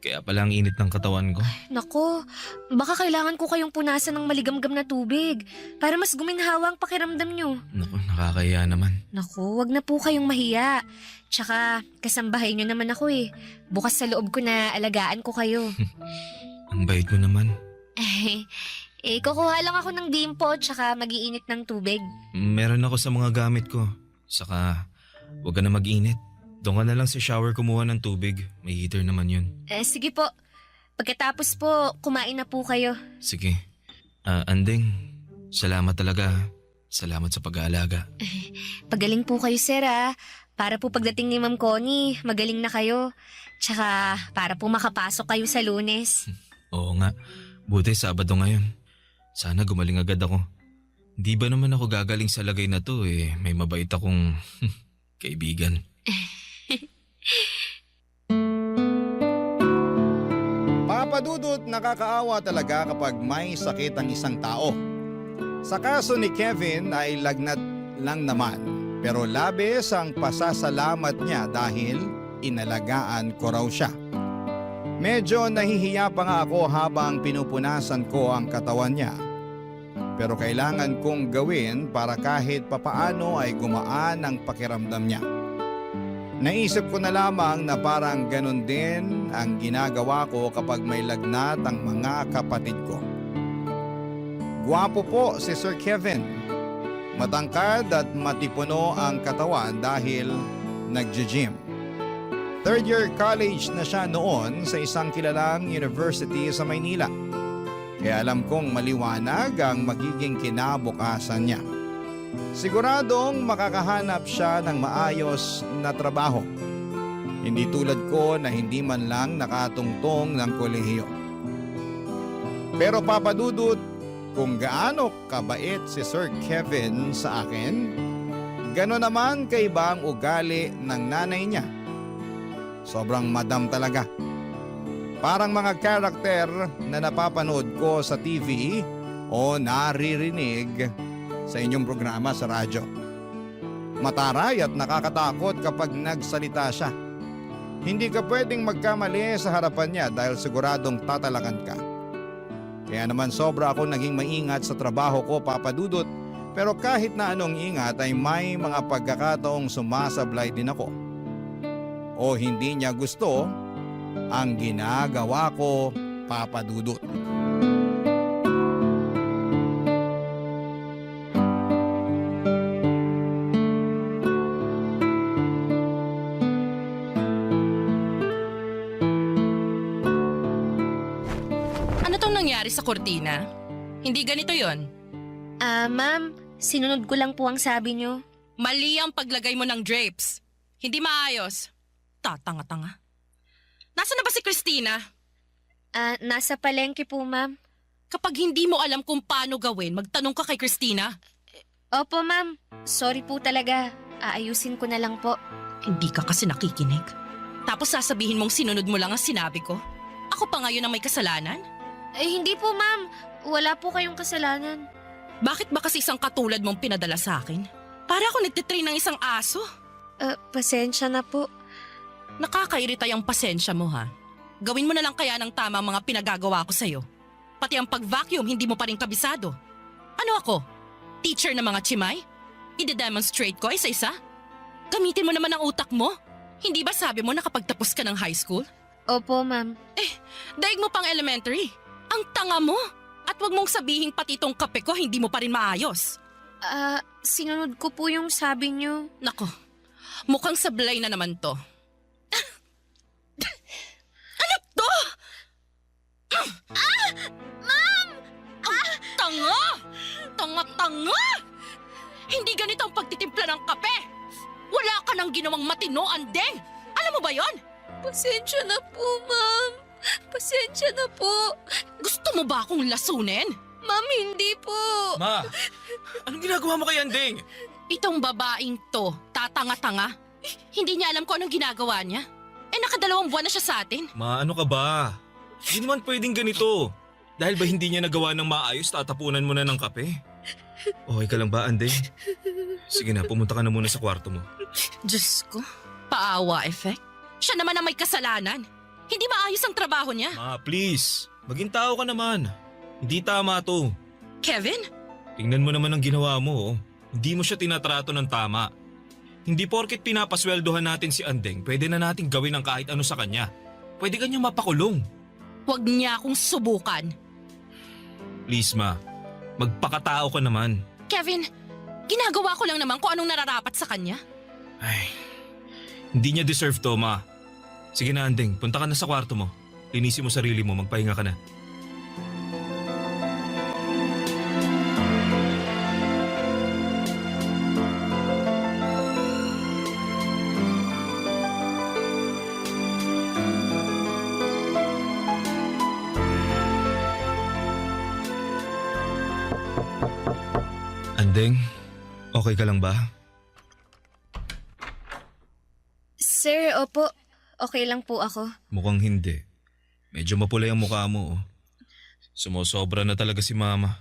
Kaya pala ang init ng katawan ko. Nako, baka kailangan ko kayong punasan ng maligamgam na tubig para mas guminhawa ang pakiramdam nyo. Naku, nakakaya naman. Naku, wag na po kayong mahiya. Tsaka, kasambahay nyo naman ako eh. Bukas sa loob ko na alagaan ko kayo. Ang bait mo naman. Kukuha lang ako ng bimpo tsaka mag-iinit ng tubig. Meron ako sa mga gamit ko. Saka, huwag ka na mag-init. Doon ka na lang sa shower kumuha ng tubig. May heater naman yun. Sige po. Pagkatapos po, kumain na po kayo. Sige. Andeng, salamat talaga. Salamat sa pag-aalaga. Pagaling po kayo, sir Para po pagdating ni Ma'am Connie, magaling na kayo. Tsaka para po makapasok kayo sa Lunes. Oo nga. Buti Sabado ngayon. Sana gumaling agad ako. Di ba naman ako gagaling sa lagay na to may mabait akong kaibigan. Papadudot, nakakaawa talaga kapag may sakit ang isang tao. Sa kaso ni Kevin ay lagnat lang naman, pero labis ang pasasalamat niya dahil inalagaan ko raw siya. Medyo nahihiya pa nga ako habang pinupunasan ko ang katawan niya. Pero kailangan kong gawin para kahit papaano ay gumaan ang pakiramdam niya. Naisip ko na lamang na parang ganun din ang ginagawa ko kapag may lagnat ang mga kapatid ko. Gwapo po si Sir Kevin. Matangkad at matipuno ang katawan dahil nagji-gym. 3rd year college na siya noon sa isang kilalang university sa Maynila. Kaya alam kong maliwanag ang magiging kinabukasan niya. Siguradong makakahanap siya ng maayos na trabaho. Hindi tulad ko na hindi man lang nakatungtong ng kolehiyo. Pero papadudot, kung gaano kabait si Sir Kevin sa akin, gano'n naman kaiba ang ugali ng nanay niya. Sobrang madam talaga. Parang mga karakter na napapanood ko sa TV o naririnig sa inyong programa sa radyo. Mataray at nakakatakot kapag nagsalita siya. Hindi ka pwedeng magkamali sa harapan niya dahil siguradong tatalakan ka. Kaya naman sobra ako naging maingat sa trabaho ko, papadudot, pero kahit na anong ingat ay may mga pagkakataong sumasablay din ako. O hindi niya gusto ang ginagawa ko, papadudot. Ano tong nangyari sa kortina? Hindi ganito yon. Ma'am, sinunod ko lang po ang sabi niyo. Mali ang paglagay mo ng drapes. Hindi maayos. Tatanga-tanga. Nasaan na ba si Christina? Nasa palengke po, ma'am. Kapag hindi mo alam kung paano gawin, magtanong ka kay Christina. Opo, ma'am. Sorry po talaga. Aayusin ko na lang po. Hindi ka kasi nakikinig. Tapos sasabihin mong sinunod mo lang ang sinabi ko. Ako pa ngayon ang may kasalanan? Hindi po, ma'am. Wala po kayong kasalanan. Bakit ba kasi isang katulad mong pinadala sa akin? Para ako nagtitrain ng isang aso. Pasensya na po. Nakakairita yung pasensya mo, ha? Gawin mo na lang kaya ng tama ang mga pinagagawa ko sa'yo. Pati ang pag-vacuum, hindi mo pa rin kabisado. Ano ako? Teacher ng mga chimay? I-demonstrate ko isa-isa? Gamitin mo naman ang utak mo. Hindi ba sabi mo na kapag tapos ka ng high school? Opo, ma'am. Daig mo pang elementary. Ang tanga mo. At wag mong sabihin pati itong kape ko hindi mo pa rin maayos. Sinunod ko po yung sabi niyo. Nako, mukhang sablay na naman to. Ano to? Ma'am! Ang tanga! Tanga-tanga! Hindi ganito ang pagtitimpla ng kape. Wala ka nang ginawang matino, Andeng. Alam mo ba yon? Pasensya na po, ma'am. Pasensya na po. Gusto mo ba akong lasunin? Ma'am, hindi po. Ma, anong ginagawa mo kay Andeng? Itong babaeng to, tatanga-tanga. Hindi niya alam kung anong ginagawa niya. Nakadalawang buwan na siya sa atin. Ma, ano ka ba? Hindi naman pwedeng ganito. Dahil ba hindi niya nagawa ng maayos, tatapunan mo na ng kape? Okay ka lang ba, Andeng? Sige na, pumunta ka na muna sa kwarto mo. Diyos ko, paawa effect. Siya naman ang may kasalanan. Hindi maayos ang trabaho niya. Ma, please. Maging tao ka naman. Hindi tama to. Kevin? Tingnan mo naman ang ginawa mo. Hindi mo siya tinatrato ng tama. Hindi porket pinapasweldohan natin si Andeng, pwede na natin gawin ang kahit ano sa kanya. Pwede kanyang mapakulong. Huwag niya akong subukan. Please, Ma. Magpakatao ka naman. Kevin, ginagawa ko lang naman kung anong nararapat sa kanya. Ay, hindi niya deserve to, Ma. Sige na, Andeng. Punta ka na sa kwarto mo. Linisin mo sarili mo. Magpahinga ka na. Andeng, okay ka lang ba? Sir, opo. Okay lang po ako. Mukhang hindi. Medyo mapula yung mukha mo. Sumusobra na talaga si Mama.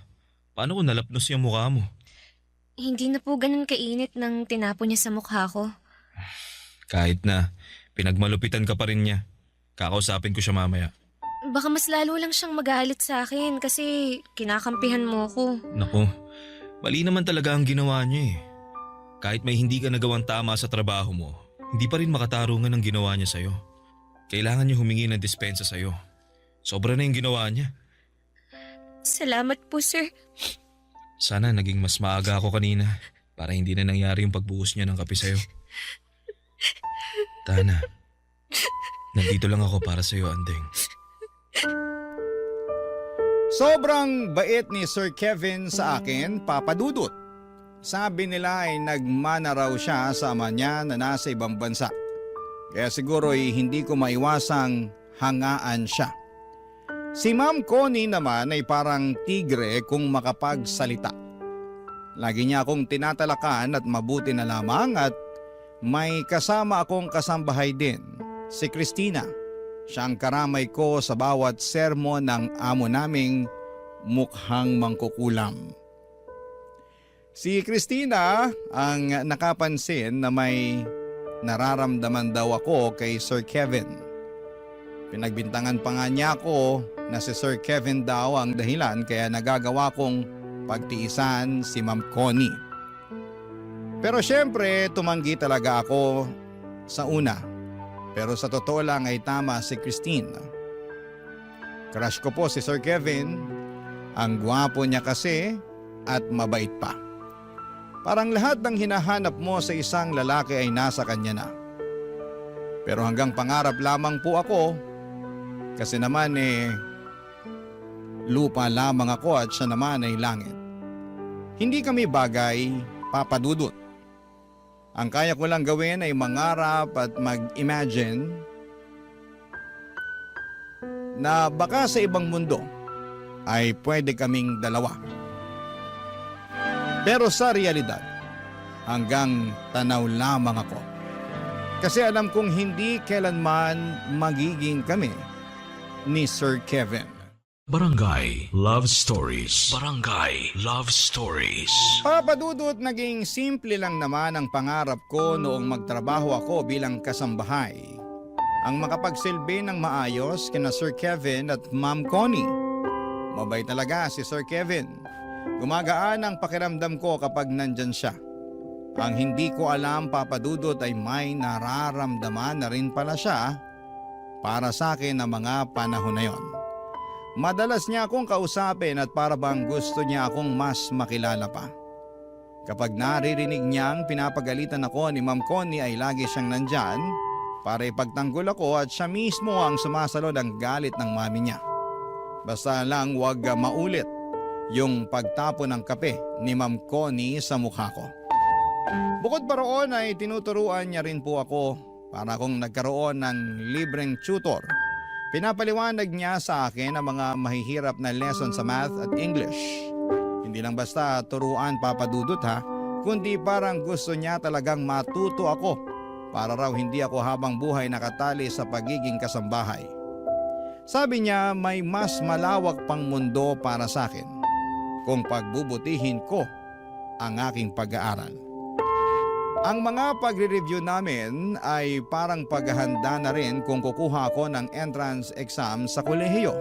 Paano kung nalapnos yung mukha mo? Hindi na po ganun kainit nang tinapo niya sa mukha ko. Kahit na, pinagmalupitan ka pa rin niya. Kakausapin ko siya mamaya. Baka mas lalo lang siyang magalit sa akin kasi kinakampihan mo ko. Naku, mali naman talaga ang ginawa niya eh. Kahit may hindi ka nagawang tama sa trabaho mo, hindi pa rin makatarungan ang ginawa niya sa'yo. Kailangan niya humingi ng dispensa sa'yo. Sobra na yung ginawa niya. Salamat po, sir. Sana naging mas maaga ako kanina para hindi na nangyari yung pagbuhos niya ng kape sa'yo. Tana, nandito lang ako para sa'yo, Andeng. Sobrang bait ni Sir Kevin sa akin, Papa Dudut. Sabi nila ay nagmana raw siya sa ama niya na nasa ibang bansa. Kaya siguro ay hindi ko maiwasang hangaan siya. Si Ma'am Connie naman ay parang tigre kung makapagsalita. Lagi niya akong tinatalakan at mabuti na lamang at may kasama akong kasambahay din, si Christina. Siya ang karamay ko sa bawat sermon ng amo naming mukhang mangkukulam. Si Christina ang nakapansin na may nararamdaman daw ako kay Sir Kevin. Pinagbintangan pa nga niya ako na si Sir Kevin daw ang dahilan kaya nagagawa kong pagtiisan si Ma'am Connie. Pero syempre tumanggi talaga ako sa una. Pero sa totoo lang ay tama si Christine. Crush ko po si Sir Kevin. Ang gwapo niya kasi at mabait pa. Parang lahat ng hinahanap mo sa isang lalaki ay nasa kanya na. Pero hanggang pangarap lamang po ako. Kasi naman lupa lamang ako at siya naman ay langit. Hindi kami bagay, Papa Dudut. Ang kaya ko lang gawin ay mangarap at mag-imagine na baka sa ibang mundo ay pwede kaming dalawa. Pero sa realidad, hanggang tanaw lamang ako. Kasi alam kong hindi kailanman magiging kami ni Sir Kevin. Barangay Love Stories. Barangay Love Stories. Papadudot, naging simple lang naman ang pangarap ko noong magtrabaho ako bilang kasambahay. Ang makapagsilbi ng maayos kina Sir Kevin at Ma'am Connie. Mabait talaga si Sir Kevin. Gumagaan ang pakiramdam ko kapag nandyan siya. Ang hindi ko alam, Papadudot, ay may nararamdaman na rin pala siya para sa akin na mga panahon na yon. Madalas niya akong kausapin at para bang gusto niya akong mas makilala pa. Kapag naririnig niyang pinapagalitan ako ni Ma'am Connie ay lagi siyang nandyan para ipagtanggol ako at siya mismo ang sumasalo ng galit ng mami niya. Basta lang wag maulit yung pagtapo ng kape ni Ma'am Connie sa mukha ko. Bukod pa roon ay tinuturuan niya rin po ako para akong nagkaroon ng libreng tutor. Pinapaliwanag niya sa akin ang mga mahihirap na lesson sa math at English. Hindi lang basta turuan, Papadudot, ha, kundi parang gusto niya talagang matuto ako para raw hindi ako habang buhay nakatali sa pagiging kasambahay. Sabi niya may mas malawak pang mundo para sa akin kung pagbubutihin ko ang aking pag-aaral. Ang mga pagre-review namin ay parang paghahanda na rin kung kukuha ako ng entrance exam sa kolehiyo.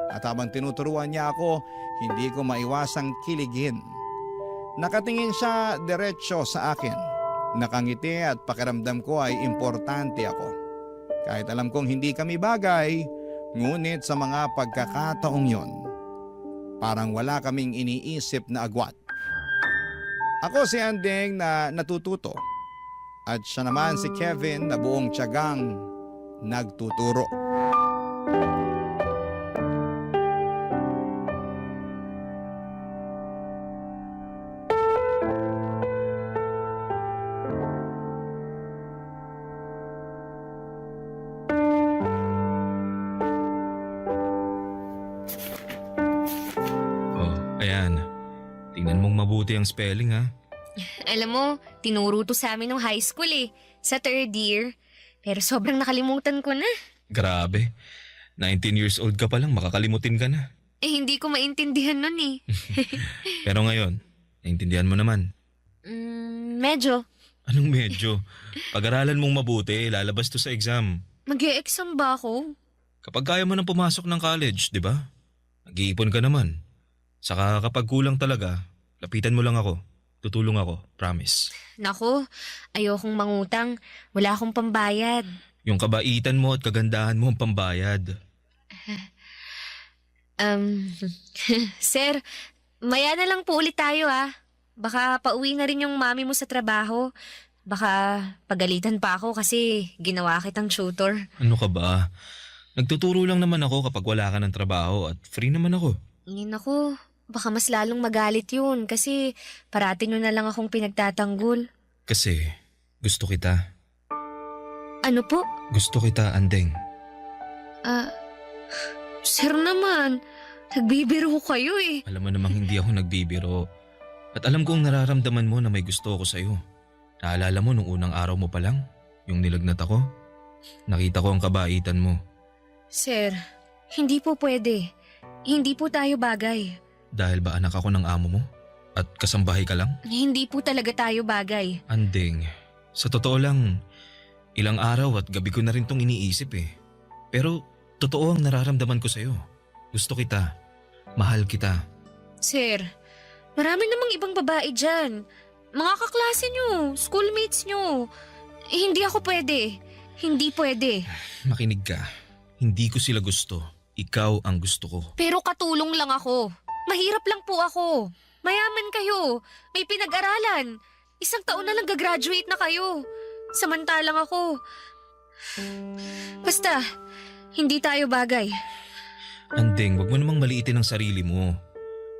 At habang tinuturuan niya ako, hindi ko maiwasang kiligin. Nakatingin siya diretsyo sa akin. Nakangiti at pakiramdam ko ay importante ako. Kahit alam kong hindi kami bagay, ngunit sa mga pagkakataong yon, parang wala kaming iniisip na agwat. Ako si Andeng na natututo at siya naman si Kevin na buong tiyagang nagtuturo. Oh, ayan. Tingnan mong mabuti ang spelling, ha? Alam mo, tinuro to sa amin nung high school sa 3rd year. Pero sobrang nakalimutan ko na. Grabe. 19 years old ka pa lang, makakalimutin ka na. Hindi ko maintindihan nun Pero ngayon, naintindihan mo naman. Medyo. Anong medyo? Pag-aralan mong mabuti, lalabas to sa exam. Mag-e-exam ba ako? Kapag kaya mo nang pumasok ng college, di ba? Nag-iipon ka naman. Saka kapag kulang talaga, lapitan mo lang ako. Tutulong ako, promise. Naku, ayokong mangutang. Wala akong pambayad. Yung kabaitan mo at kagandahan mo ang pambayad. Sir, maya na lang po ulit tayo Baka pauwi na rin yung mami mo sa trabaho. Baka pagalitan pa ako kasi ginawa kitang tutor. Ano ka ba? Nagtuturo lang naman ako kapag wala ka ng trabaho at free naman ako. Naku, baka mas lalong magalit yun kasi parati nyo na lang akong pinagtatanggol. Kasi gusto kita. Ano po? Gusto kita, Andeng. Sir naman, nagbibiro kayo Alam mo namang hindi ako nagbibiro. At alam kong nararamdaman mo na may gusto ako sa'yo. Naalala mo nung unang araw mo pa lang, yung nilagnat ako? Nakita ko ang kabaitan mo. Sir, hindi po pwede. Hindi po tayo bagay. Dahil ba anak ako ng amo mo? At kasambahay ka lang? Hindi po talaga tayo bagay. Andeng, sa totoo lang, ilang araw at gabi ko na rin tong iniisip Pero totoo ang nararamdaman ko sa'yo. Gusto kita. Mahal kita. Sir, marami namang ibang babae dyan. Mga kaklase nyo, schoolmates nyo. Hindi ako pwede. Hindi pwede. Makinig ka. Hindi ko sila gusto. Ikaw ang gusto ko. Pero katulong lang ako. Mahirap lang po ako. Mayaman kayo. May pinag-aralan. 1 taon na lang gagraduate na kayo. Samantalang ako. Basta, hindi tayo bagay. Andeng, wag mo namang maliitin ang sarili mo.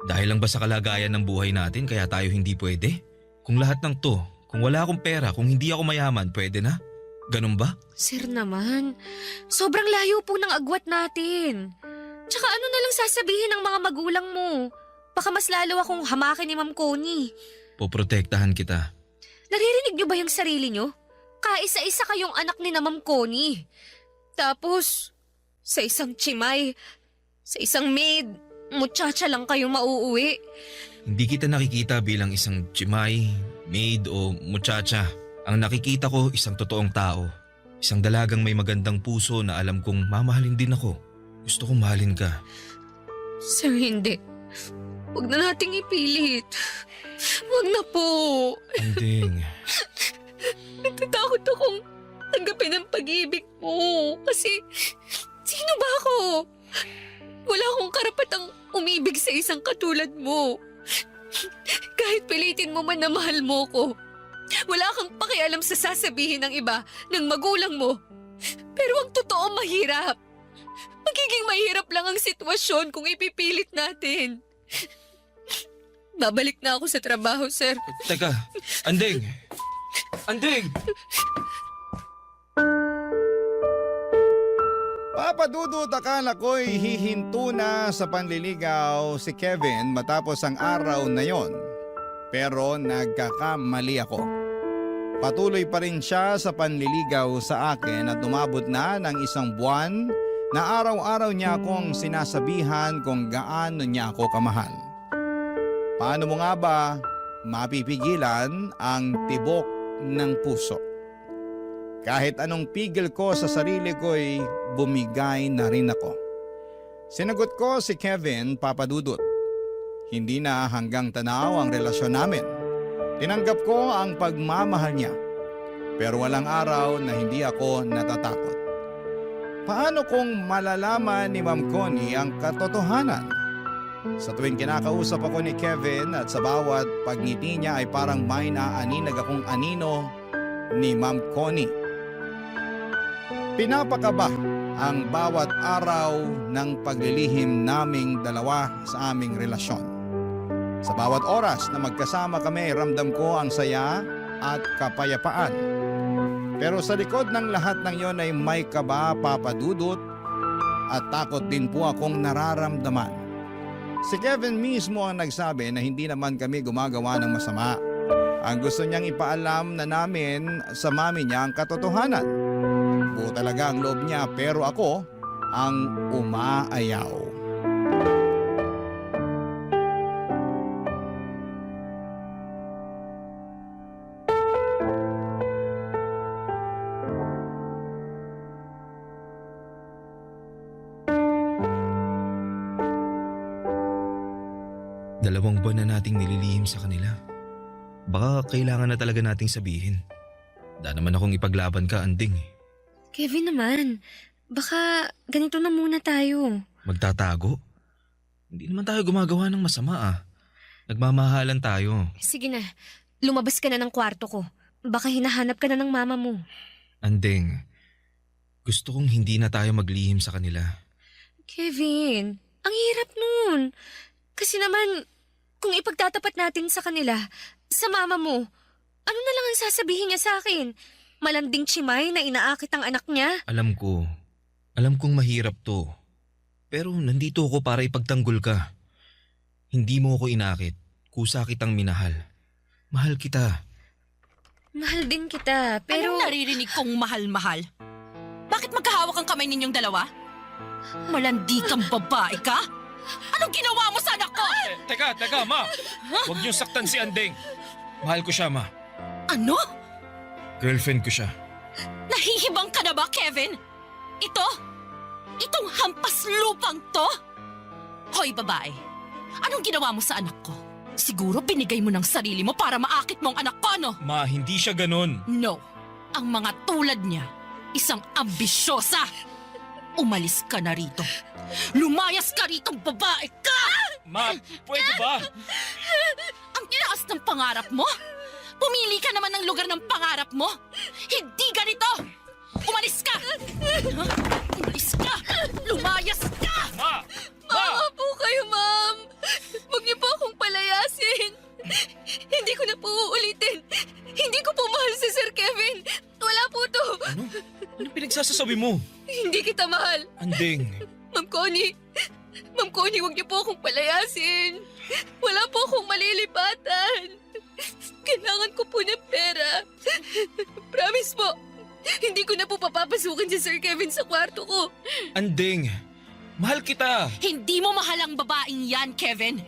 Dahil lang ba sa kalagayan ng buhay natin kaya tayo hindi pwede? Kung lahat ng to, Kung wala akong pera, kung hindi ako mayaman, pwede na? Ganun ba? Sir naman, sobrang layo po ng agwat natin. Tsaka ano na lang sasabihin ng mga magulang mo? Baka mas lalo akong hamakin ni Ma'am Connie. Poprotektahan kita. Naririnig niyo ba yung sarili niyo? Kaisa-isa kayong anak ni na Ma'am Connie. Tapos, sa isang chimay, sa isang maid, muchacha lang kayong mauuwi. Hindi kita nakikita bilang isang chimay, maid o muchacha. Ang nakikita ko, isang totoong tao. Isang dalagang may magandang puso na alam kong mamahalin din ako. Gusto kong mahalin ka. Sir, hindi. Huwag na nating ipilit. Huwag na po. Anding. Natatakot akong tanggapin ang pag-ibig mo. Kasi, sino ba ako? Wala akong karapatang umibig sa isang katulad mo. Kahit pilitin mo man na mahal mo ko. Wala kang pakialam sa sasabihin ng iba, ng magulang mo. Pero ang totoo mahirap. Magiging mahirap lang ang sitwasyon kung ipipilit natin. Babalik na ako sa trabaho, sir. Teka, Anding! Anding! Papadudot akala ko'y hihinto na sa panliligaw si Kevin matapos ang araw na yon. Pero nagkakamali ako. Patuloy pa rin siya sa panliligaw sa akin at umabot na ng 1 buwan na araw-araw niya akong sinasabihan kung gaano niya ako kamahal. Paano mo nga ba mapipigilan ang tibok ng puso? Kahit anong pigil ko sa sarili ko'y bumigay na rin ako. Sinagot ko si Kevin, Papadudot. Hindi na hanggang tanaw ang relasyon namin. Tinanggap ko ang pagmamahal niya. Pero walang araw na hindi ako natatakot. Paano kung malalaman ni Ma'am Connie ang katotohanan? Sa tuwing kinakausap ako ni Kevin at sa bawat pagngiti niya ay parang may naaninag akong anino ni Ma'am Connie. Pinapakaba ang bawat araw ng paglilihim naming dalawa sa aming relasyon. Sa bawat oras na magkasama kami, ramdam ko ang saya at kapayapaan. Pero sa likod ng lahat ng yon ay may kaba, Papadudot, at takot din po akong nararamdaman. Si Kevin mismo ang nagsabi na hindi naman kami gumagawa ng masama. Ang gusto niyang ipaalam na namin sa mami niya ang katotohanan. Buo talaga ang loob niya pero ako ang umaayaw. Dalawang buwan na nating nililihim sa kanila. Baka kailangan na talaga nating sabihin. Da naman akong ipaglaban ka, Anding. Kevin naman, baka ganito na muna tayo. Magtatago? Hindi naman tayo gumagawa ng masama Nagmamahalan tayo. Sige na, lumabas ka na ng kwarto ko. Baka hinahanap ka na ng mama mo. Anding, gusto kong hindi na tayo maglihim sa kanila. Kevin, ang hirap nun. Kasi naman, kung ipagtatapat natin sa kanila, sa mama mo, ano na lang ang sasabihin niya sa akin? Malanding chimay na inaakit ang anak niya? Alam kong mahirap to. Pero nandito ako para ipagtanggol ka. Hindi mo ako inakit, kusa kitang minahal. Mahal kita. Mahal din kita, pero... Anong naririnig kong mahal-mahal? Bakit magkahawak ang kamay ninyong dalawa? Malandi kang babae ka? Anong ginawa mo sa anak ko? Teka, ma! Huwag niyong saktan si Anding. Mahal ko siya, ma. Ano? Girlfriend ko siya. Nahihibang ka na ba, Kevin? Itong hampas lupang to? Hoy, babae. Anong ginawa mo sa anak ko? Siguro binigay mo ng sarili mo para maakit mo ang anak ko, no? Ma, hindi siya ganun. No. Ang mga tulad niya, isang ambisyosa. Umalis ka na rito. Lumayas ka rito, babae ka! Ma, pwede ba? Ang taas ng pangarap mo? Pumili ka naman ng lugar ng pangarap mo. Hindi ganito! Umalis ka! Umalis ka! Lumayas ka! Ma! Maawa po kayo, ma'am! Huwag niyo po akong palayasin! Hindi ko na po uulitin! Hindi ko sinasabi mo? Hindi kita mahal. Anding, Ma'am Connie, huwag niyo po akong palayasin. Wala po akong malilipatan. Kailangan ko po ng pera. Promise po, hindi ko na po papapasukin si Sir Kevin sa kwarto ko. Anding, mahal kita. Hindi mo mahal ang babaeng yan, Kevin.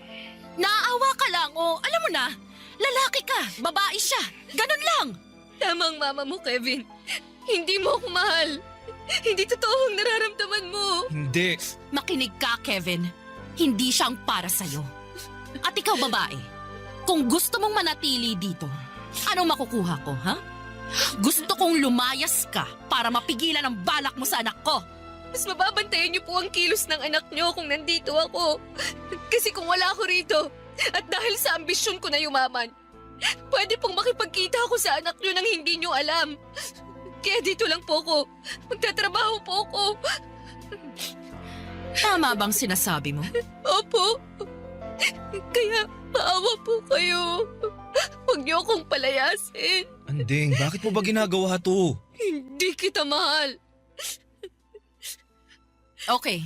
Naaawa ka lang o alam mo na, lalaki ka, babae siya. Ganun lang. Tama ang mama mo, Kevin. Hindi mo ako mahal. Hindi totoo ang nararamdaman mo. Hindi. Makinig ka, Kevin. Hindi siyang para sa'yo. At ikaw, babae, kung gusto mong manatili dito, anong makukuha ko, ha? Gusto kong lumayas ka para mapigilan ang balak mo sa anak ko. Mas mababantayan niyo po ang kilos ng anak niyo kung nandito ako. Kasi kung wala ako rito, at dahil sa ambisyon ko na yumaman, pwede pong makipagkita ako sa anak niyo nang hindi niyo alam. Kaya dito lang po ako. Magtatrabaho po ako. Tama bang sinasabi mo? Opo. Kaya maawa po kayo. Huwag niyo akong palayasin. Anding, bakit mo ba ginagawa to? Hindi kita mahal. Okay,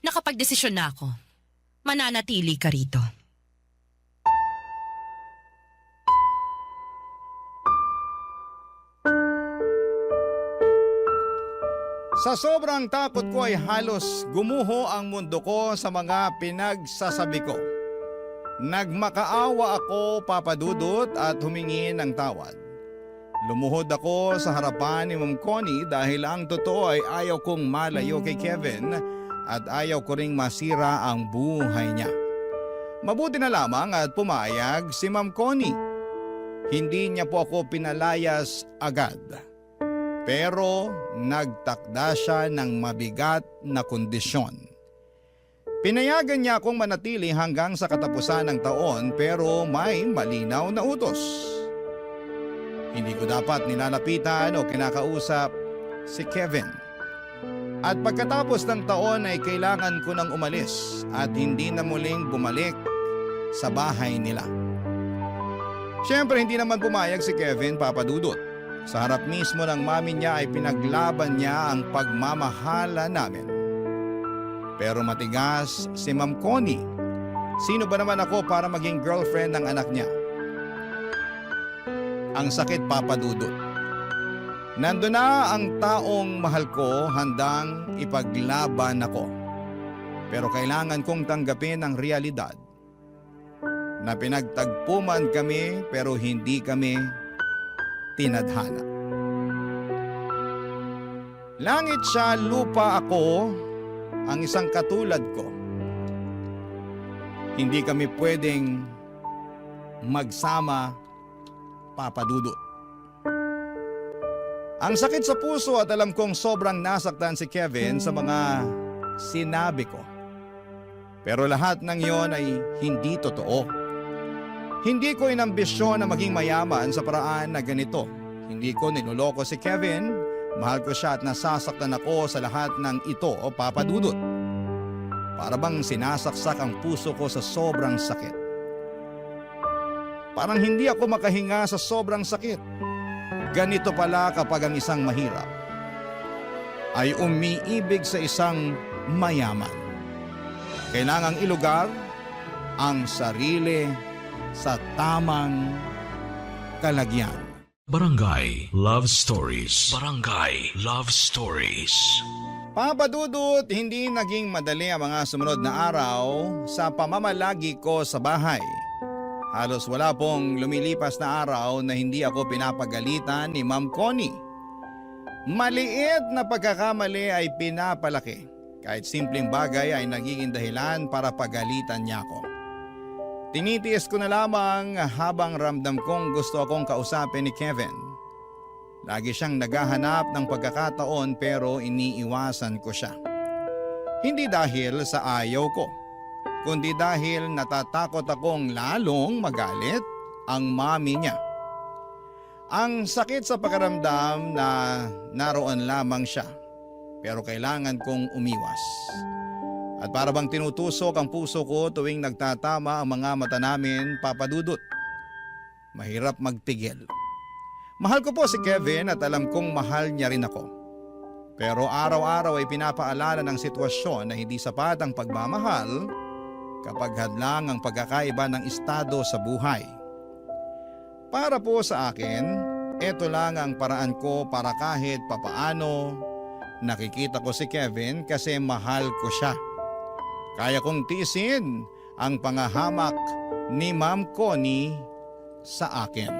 nakapagdesisyon na ako. Mananatili ka rito. Sa sobrang takot ko ay halos gumuho ang mundo ko sa mga pinagsasabi ko. Nagmakaawa ako, Papa Dudut, at humingi ng tawad. Lumuhod ako sa harapan ni Ma'am Connie dahil ang totoo ay ayaw kong malayo kay Kevin at ayaw ko ring masira ang buhay niya. Mabuti na lamang at pumayag si Ma'am Connie. Hindi niya po ako pinalayas agad. Pero nagtakda siya ng mabigat na kondisyon. Pinayagan niya akong manatili hanggang sa katapusan ng taon pero may malinaw na utos. Hindi ko dapat nilalapitan o kinakausap si Kevin. At pagkatapos ng taon ay kailangan ko nang umalis at hindi na muling bumalik sa bahay nila. Siyempre hindi naman pumayag si Kevin, Papa Dudut. Sa harap mismo ng mami niya ay pinaglaban niya ang pagmamahala namin. Pero matigas si Ma'am Connie. Sino ba naman ako para maging girlfriend ng anak niya? Ang sakit, Papa Dudut. Nandun na ang taong mahal ko handang ipaglaban ako. Pero kailangan kong tanggapin ang realidad na pinagtagpo man kami pero hindi kami tinadhana. Langit siya, lupa ako, ang isang katulad ko. Hindi kami pwedeng magsama, Papa Dudut. Ang sakit sa puso at alam kong sobrang nasaktan si Kevin sa mga sinabi ko. Pero lahat ng yon ay hindi totoo. Hindi ko inambisyon na maging mayaman sa paraan na ganito. Hindi ko niloloko si Kevin. Mahal ko siya at nasasaktan ako sa lahat ng ito, Papa Dudut. Para bang sinasaksak ang puso ko sa sobrang sakit. Parang hindi ako makahinga sa sobrang sakit. Ganito pala kapag ang isang mahirap ay umiibig sa isang mayaman. Kailangang ilugar ang sarili sa tamang kalagyan. Barangay Love Stories. Barangay Love Stories. Papa Dudut, hindi naging madali ang mga sumunod na araw sa pamamalagi ko sa bahay. Halos wala pong lumilipas na araw na hindi ako pinapagalitan ni Ma'am Connie. Maliit na pagkakamali ay pinapalaki. Kahit simpleng bagay ay nagiging dahilan para pagalitan niya ako. Tinitiis ko na lamang habang ramdam kong gusto akong kausapin ni Kevin. Lagi siyang naghahanap ng pagkakataon pero iniiwasan ko siya. Hindi dahil sa ayaw ko, kundi dahil natatakot akong lalong magalit ang mami niya. Ang sakit sa pakiramdam na naroon lamang siya, pero kailangan kong umiwas. At para bang tinutusok ang puso ko tuwing nagtatama ang mga mata namin, Papa Dudut. Mahirap magpigil. Mahal ko po si Kevin at alam kong mahal niya rin ako. Pero araw-araw ay pinapaalala ng sitwasyon na hindi sapat ang pagmamahal kapag hadlang ang pagkakaiba ng estado sa buhay. Para po sa akin, ito lang ang paraan ko para kahit papaano nakikita ko si Kevin kasi mahal ko siya. Kaya kong tiisin ang pangahamak ni Ma'am Connie sa akin.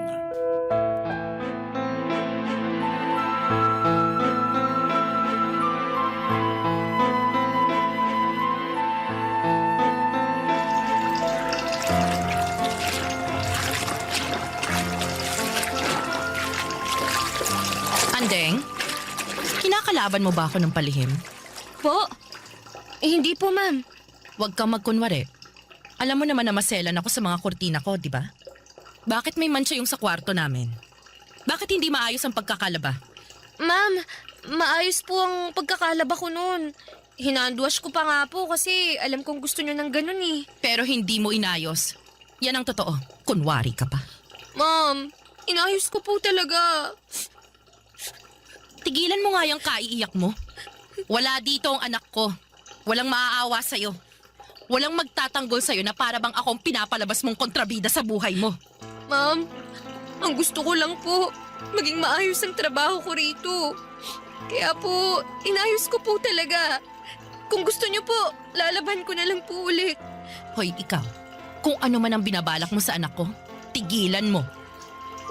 Andeng, kinakalaban mo ba ako ng palihim? Po? Hindi po, ma'am. Huwag kang magkunwari. Alam mo naman na maselan ako sa mga kurtina ko, di ba? Bakit may mancha yung sa kwarto namin? Bakit hindi maayos ang pagkakalaba? Ma'am, maayos po ang pagkakalaba ko noon. Hinandwash ko pa nga po kasi alam kong gusto nyo ng ganun eh. Pero hindi mo inayos. Yan ang totoo. Kunwari ka pa. Ma'am, inayos ko po talaga. Tigilan mo nga yung kaiiyak mo. Wala dito ang anak ko. Walang maaawa sa'yo. Walang magtatanggol sa'yo na para bang akong pinapalabas mong kontrabida sa buhay mo. Ma'am, ang gusto ko lang po, maging maayos ang trabaho ko rito. Kaya po, inayos ko po talaga. Kung gusto nyo po, lalaban ko na lang po ulit. Hoy, ikaw, kung ano man ang binabalak mo sa anak ko, tigilan mo.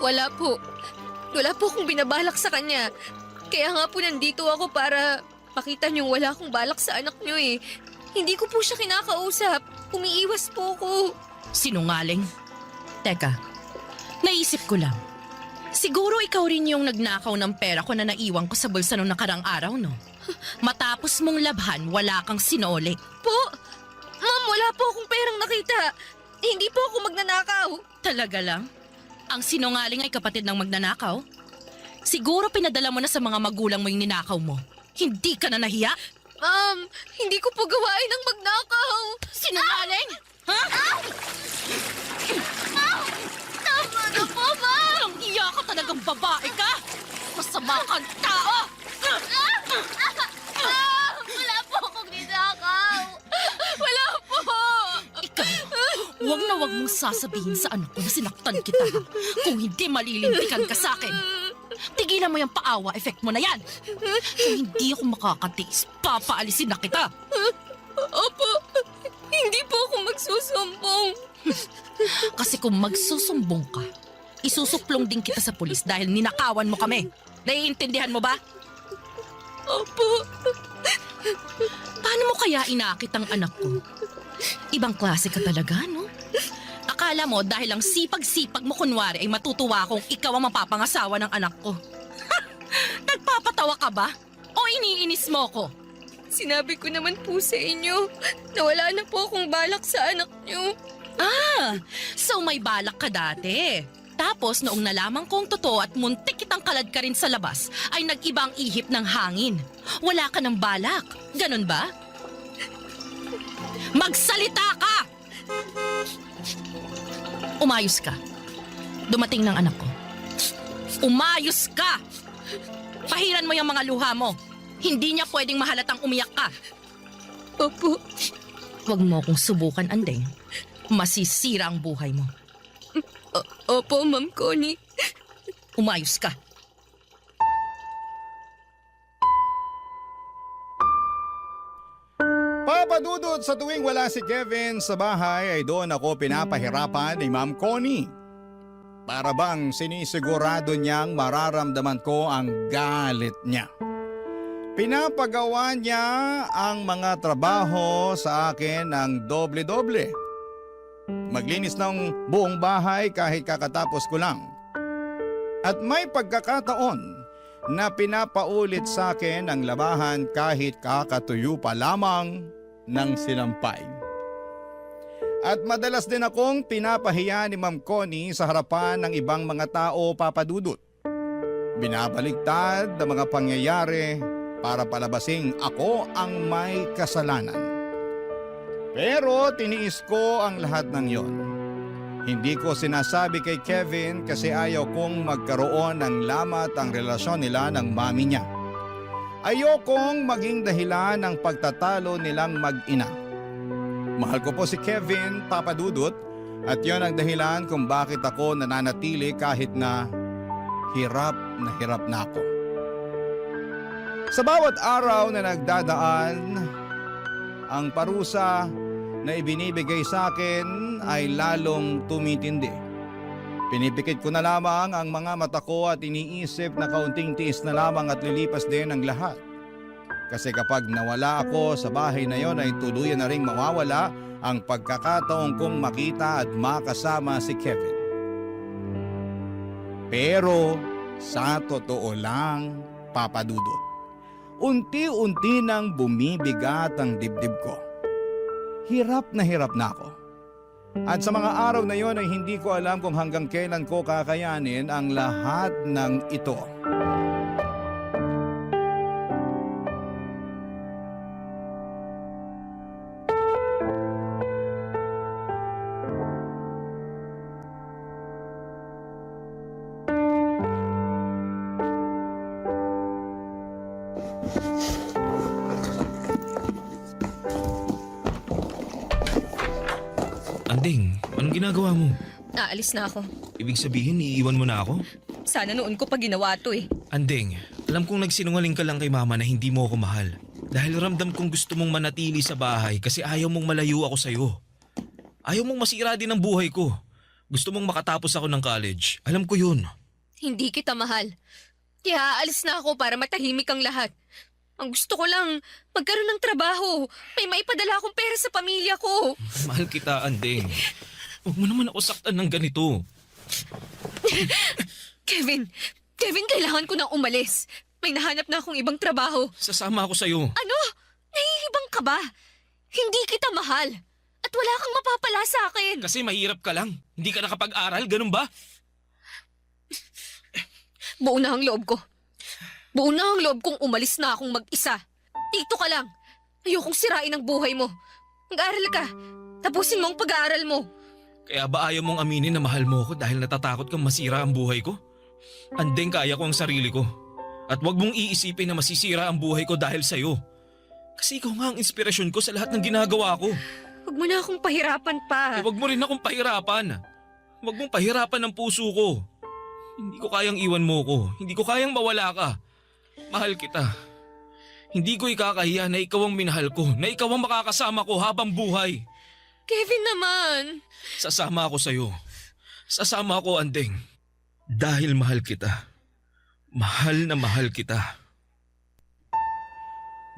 Wala po. Wala po akong binabalak sa kanya. Kaya nga po nandito ako para makita niyong wala akong balak sa anak niyo eh. Hindi ko po siya kinakausap. Umiiwas po ako. Sinungaling. Teka, naisip ko lang. Siguro ikaw rin yung nagnakaw ng pera ko na naiwan ko sa bulsa nung nakarang araw, no? Matapos mong labhan, wala kang sinoli. Po? Ma'am, wala po akong perang nakita. Hindi po ako magnanakaw. Talaga lang? Ang sinungaling ay kapatid ng magnanakaw? Siguro pinadala mo na sa mga magulang mo yung ninakaw mo. Hindi ka na nahiya? Ma'am, hindi ko po gawain ang magnakaw. Sinungaling? Ha? Tama na po, ma'am! Ang iya ka talagang babae ka! Masama kang tao! Wala po akong ninakaw. Wala po. Ikaw, huwag na huwag mong sasabihin sa anak ko na sinaktan kita. Kung hindi malilintikan ka sa akin. Tigilan mo yung paawa effect mo na yan. Kung hindi ako makakatiis, papaalisin na kita. Opo, hindi po ako magsusumbong. Kasi kung magsusumbong ka, isusuplong din kita sa pulis dahil ninakawan mo kami. Naiintindihan mo ba? Opo. Paano mo kaya inakit ang anak ko? Ibang klase ka talaga, no? Akala mo dahil ang sipag-sipag mo kunwari ay matutuwa akong ikaw ang mapapangasawa ng anak ko. Nagpapatawa ka ba? O iniinis mo ko? Sinabi ko naman po sa inyo na wala na po akong balak sa anak niyo. Ah, so may balak ka dati. Tapos noong nalaman kong totoo at muntik kitang kalad ka rin sa labas, ay nag-iba ang ihip ng hangin. Wala ka ng balak. Ganon ba? Magsalita ka! Umayos ka. Dumating ng anak ko. Umayos ka! Pahiran mo yung mga luha mo. Hindi niya pwedeng mahalatang umiyak ka. Opo. Huwag mo akong subukan, Andeng. Masisira ang buhay mo. Opo, Ma'am Connie. Umayos ka. Papadudod sa tuwing wala si Kevin sa bahay ay doon ako pinapahirapan ni Ma'am Connie. Para bang sinisigurado niyang mararamdaman ko ang galit niya. Pinapagawa niya ang mga trabaho sa akin ng doble-doble. Maglinis ng buong bahay kahit kakatapos ko lang. At may pagkakataon na pinapaulit sa akin ang labahan kahit kakatuyo pa lamang ng sinampay. At madalas din akong pinapahiya ni Ma'am Connie sa harapan ng ibang mga tao, papadudot. Binabaligtad ang mga pangyayari para palabasing ako ang may kasalanan. Pero tiniis ko ang lahat ng yon. Hindi ko sinasabi kay Kevin kasi ayaw kong magkaroon ng lamat ang relasyon nila ng mami niya. Ayokong maging dahilan ng pagtatalo nilang mag-ina. Mahal ko po si Kevin, Papa Dudut, at yon ang dahilan kung bakit ako nananatili kahit na hirap na ako. Sa bawat araw na nagdadaan, ang parusa na ibinibigay sa akin ay lalong tumitindi. Pinipikit ko na lamang ang mga mata ko at iniisip na kaunting tiis na lamang at lilipas din ang lahat. Kasi kapag nawala ako sa bahay na yon ay tuluyan na ring mawawala ang pagkakataong kong makita at makasama si Kevin. Pero sa totoo lang, Papa Dudut, unti-unti nang bumibigat ang dibdib ko. Hirap na ako. At sa mga araw na yon ay hindi ko alam kung hanggang kailan ko kakayanin ang lahat ng ito. Anding, anong ginagawa mo? Naalis na ako. Ibig sabihin, iiwan mo na ako? Sana noon ko pa ginawa to eh. Anding, alam kong nagsinungaling ka lang kay mama na hindi mo ako mahal. Dahil ramdam kong gusto mong manatili sa bahay kasi ayaw mong malayo ako sa'yo. Ayaw mong masira din ang buhay ko. Gusto mong makatapos ako ng college. Alam ko yun. Hindi kita mahal. Kaya aalis na ako para matahimik ang lahat. Ang gusto ko lang, magkaroon ng trabaho. May maipadala akong pera sa pamilya ko. Mahal kita, Anding. Huwag mo naman ako saktan ng ganito. Kevin, kailangan ko nang umalis. May nahanap na akong ibang trabaho. Sasama ako sa'yo. Ano? Nahihibang ka ba? Hindi kita mahal. At wala kang mapapala sa akin. Kasi mahirap ka lang. Hindi ka nakapag-aral, ganun ba? Buo na ang loob ko. Buo na ang loob kong umalis na akong mag-isa. Dito ka lang. Ayokong sirain ang buhay mo. Mag-aaral ka. Tapusin mo ang pag-aaral mo. Kaya ba ayaw mong aminin na mahal mo ako dahil natatakot kang masira ang buhay ko? Andeng, kaya ko ang sarili ko. At wag mong iisipin na masisira ang buhay ko dahil sa'yo. Kasi ikaw nga ang inspirasyon ko sa lahat ng ginagawa ko. Huwag mo na akong pahirapan pa. Wag mo rin akong pahirapan. Wag mong pahirapan ang puso ko. Hindi ko kayang iwan mo ko. Hindi ko kayang mawala ka. Mahal kita. Hindi ko ikakahiya na ikaw ang minahal ko, na ikaw ang makakasama ko habang buhay. Kevin naman. Sasama ako sa'yo. Sasama ako, Andeng. Dahil mahal kita. Mahal na mahal kita.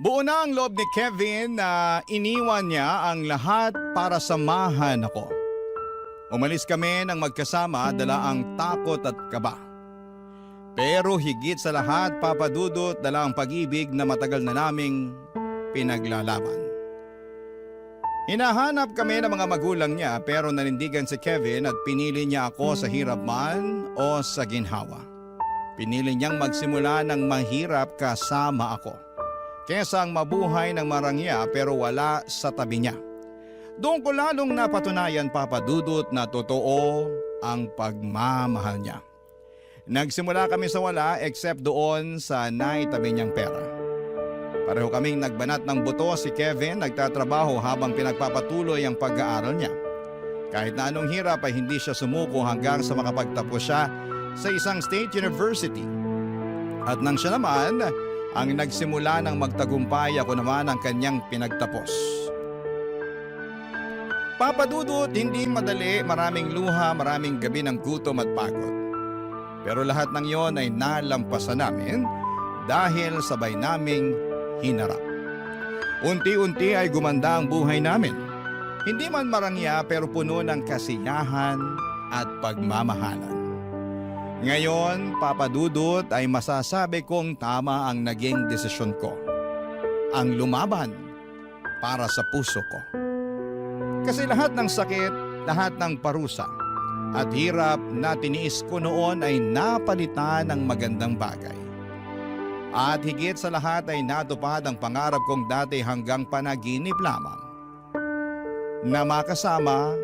Buo na ang loob ni Kevin na iniwan niya ang lahat para samahan ako. Umalis kami ng magkasama, dala ang takot at kaba. Pero higit sa lahat, Papa Dudut, dala ang pag-ibig na matagal na naming pinaglalaban. Hinahanap kami ng mga magulang niya pero nanindigan si Kevin at pinili niya ako sa hirap man o sa ginhawa. Pinili niyang magsimula ng mahirap kasama ako, kesa ang mabuhay ng marangya pero wala sa tabi niya. Doon ko lalong napatunayan, Papa Dudut, na totoo ang pagmamahal niya. Nagsimula kami sa wala except doon sa naitabi niyang pera. Pareho kaming nagbanat ng buto, si Kevin nagtatrabaho habang pinagpapatuloy ang pag-aaral niya. Kahit na anong hirap ay hindi siya sumuko hanggang sa makapagtapos siya sa isang state university. At nang siya naman ang nagsimula ng magtagumpay, ako naman ang kanyang pinagtapos. Papa Dudut, hindi madali, maraming luha, maraming gabi ng gutom at pagod. Pero lahat ng yon ay nalampasan namin dahil sabay naming hinarap. Unti-unti ay gumanda ang buhay namin. Hindi man marangya pero puno ng kasiyahan at pagmamahalan. Ngayon, Papa Dudut, ay masasabi kong tama ang naging desisyon ko. Ang lumaban para sa puso ko. Kasi lahat ng sakit, lahat ng parusa at hirap na tiniis ko noon ay napalitan ng magandang bagay. At higit sa lahat ay natupad ang pangarap kong dati hanggang panaginip lamang. Na makasama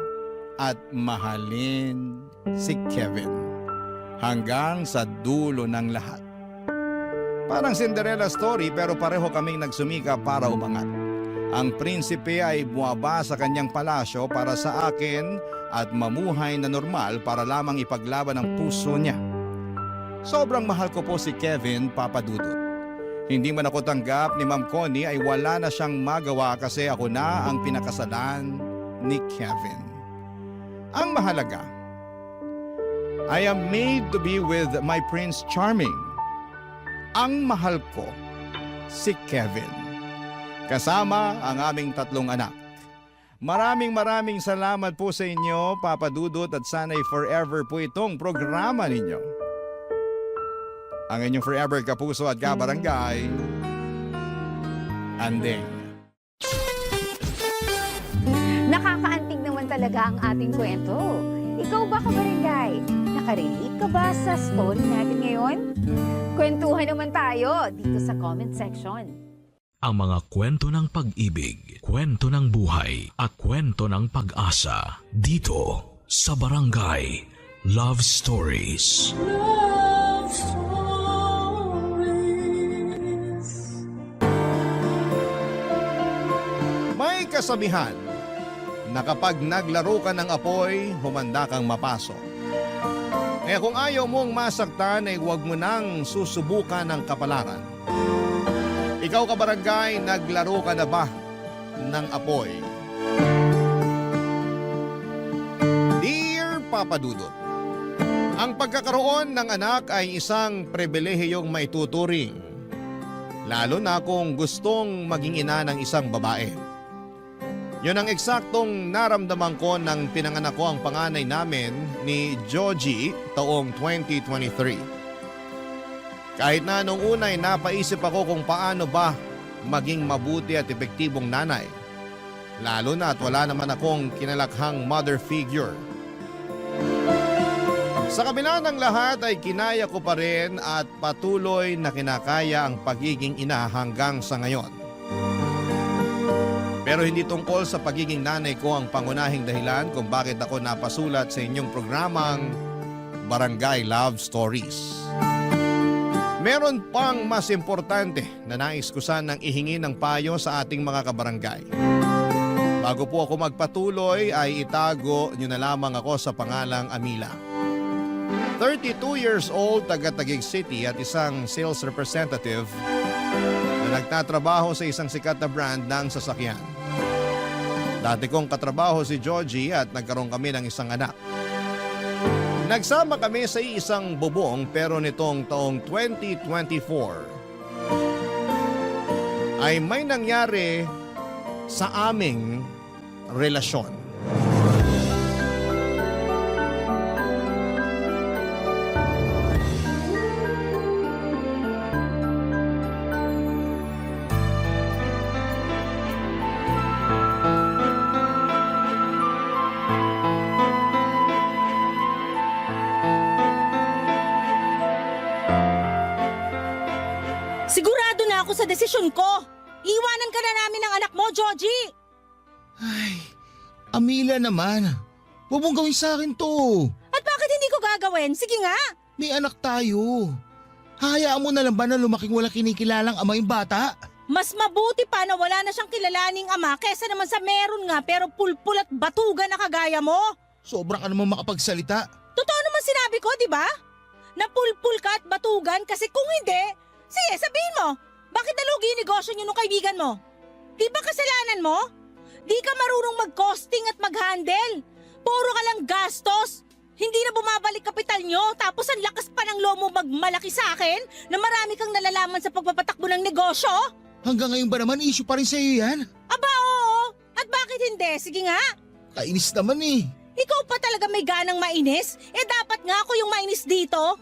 at mahalin si Kevin hanggang sa dulo ng lahat. Parang Cinderella story pero pareho kaming nagsumika para umangat. Ang prinsipe ay bumaba sa kanyang palasyo para sa akin at mamuhay na normal para lamang ipaglaban ang puso niya. Sobrang mahal ko po si Kevin, Papa Dudut. Hindi man ako tanggap ni Ma'am Connie ay wala na siyang magawa kasi ako na ang pinakasalan ni Kevin. Ang mahalaga, I am made to be with my Prince Charming. Ang mahal ko, si Kevin. Kasama ang aming 3 anak. Maraming salamat po sa inyo, Papa Dudut, at sana'y forever po itong programa ninyo. Ang inyong forever kapuso at kabarangay, Andeng. Nakakaantig naman talaga ang ating kwento. Ikaw ba, kabarangay? Nakarelate ka ba sa story natin ngayon? Kwentuhan naman tayo dito sa comment section. Ang mga kwento ng pag-ibig, kwento ng buhay, at kwento ng pag-asa dito sa Barangay Love Stories. Love Stories. May kasabihan na kapag naglaro ka ng apoy, humanda kang mapasok. Kaya kung ayaw mong masaktan ay huwag mo nang susubukan ng kapalaran. Ikaw, kabarangay, naglaro ka na ba ng apoy? Dear Papa Dudut, ang pagkakaroon ng anak ay isang pribilehiyong maituturing, lalo na kung gustong maging ina ng isang babae. Yun ang eksaktong naramdaman ko nang pinanganak ko ang panganay namin ni Joji taong 2023. Kahit na nung una ay napaisip ako kung paano ba maging mabuti at epektibong nanay. Lalo na at wala naman akong kinalakhang mother figure. Sa kabila ng lahat ay kinaya ko pa rin at patuloy na kinakaya ang pagiging ina hanggang sa ngayon. Pero hindi tungkol sa pagiging nanay ko ang pangunahing dahilan kung bakit ako napasulat sa inyong programang Barangay Love Stories. Meron pang mas importante na nais ko sanang ihingi ng payo sa ating mga kabarangay. Bago po ako magpatuloy ay itago niyo na lamang ako sa pangalang Amila. 32 years old, taga Taguig City at isang sales representative na nagtatrabaho sa isang sikat na brand ng sasakyan. Dati kong katrabaho si Georgie at nagkaroon kami ng isang anak. Nagsama kami sa isang bubong pero nitong taong 2024 ay may nangyari sa aming relasyon. Sigurado na ako sa desisyon ko. Iwanan ka na namin ng anak mo, Georgie. Amila naman, huwag mong gawin sa akin to. At bakit hindi ko gagawin? Sige nga. May anak tayo. Hayaan mo na lang ba na lumaking wala kinikilalang ama yung bata? Mas mabuti pa na wala na siyang kilalaning ama kesa naman sa meron nga pero pulpul at batugan na kagaya mo. Sobrang ka naman makapagsalita. Totoo naman sinabi ko, di ba? Na pulpul ka at batugan kasi kung hindi, sige, sabihin mo, bakit nalugi yung negosyo niyo nung kaibigan mo? Di ba kasalanan mo? Di ka marunong mag-costing at mag-handle. Puro ka lang gastos. Hindi na bumabalik kapital nyo tapos ang lakas pa ng loob mo magmalaki sa akin na marami kang nalalaman sa pagpapatakbo ng negosyo? Hanggang ngayon ba naman issue pa rin sa'yo yan? Aba oo. At bakit hindi? Sige nga. Kainis naman eh. Ikaw pa talaga may ganang mainis? Dapat nga ako yung mainis dito.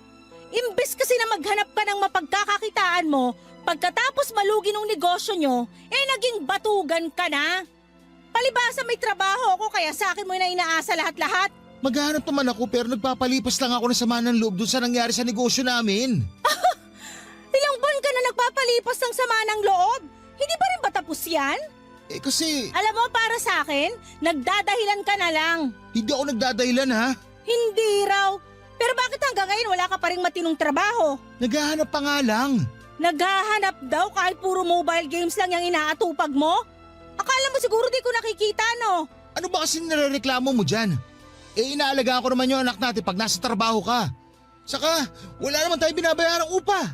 Imbes kasi na maghanap ka ng mapagkakakitaan mo, pagkatapos malugi ng negosyo nyo, naging batugan ka na. Palibasa may trabaho ako kaya sa akin mo na inaasa lahat-lahat. Maghanap naman ako pero nagpapalipas lang ako ng sama ng loob dun sa nangyari sa negosyo namin. Ilang buwan ka na nagpapalipas ng sama ng loob? Hindi pa rin ba tapos yan? Kasi... Alam mo, para sa akin, nagdadahilan ka na lang. Hindi ako nagdadahilan ha? Hindi raw. Pero bakit hanggang ngayon wala ka pa rin matinong trabaho? Naghahanap pa nga lang. Naghahanap daw kahit puro mobile games lang yung inaatupag mo? Akala mo siguro di ko nakikita, no? Ano ba kasi nirereklamo mo dyan? Inaalagaan ko naman yung anak natin pag nasa trabaho ka. Saka, wala naman tayo binabayarang upa.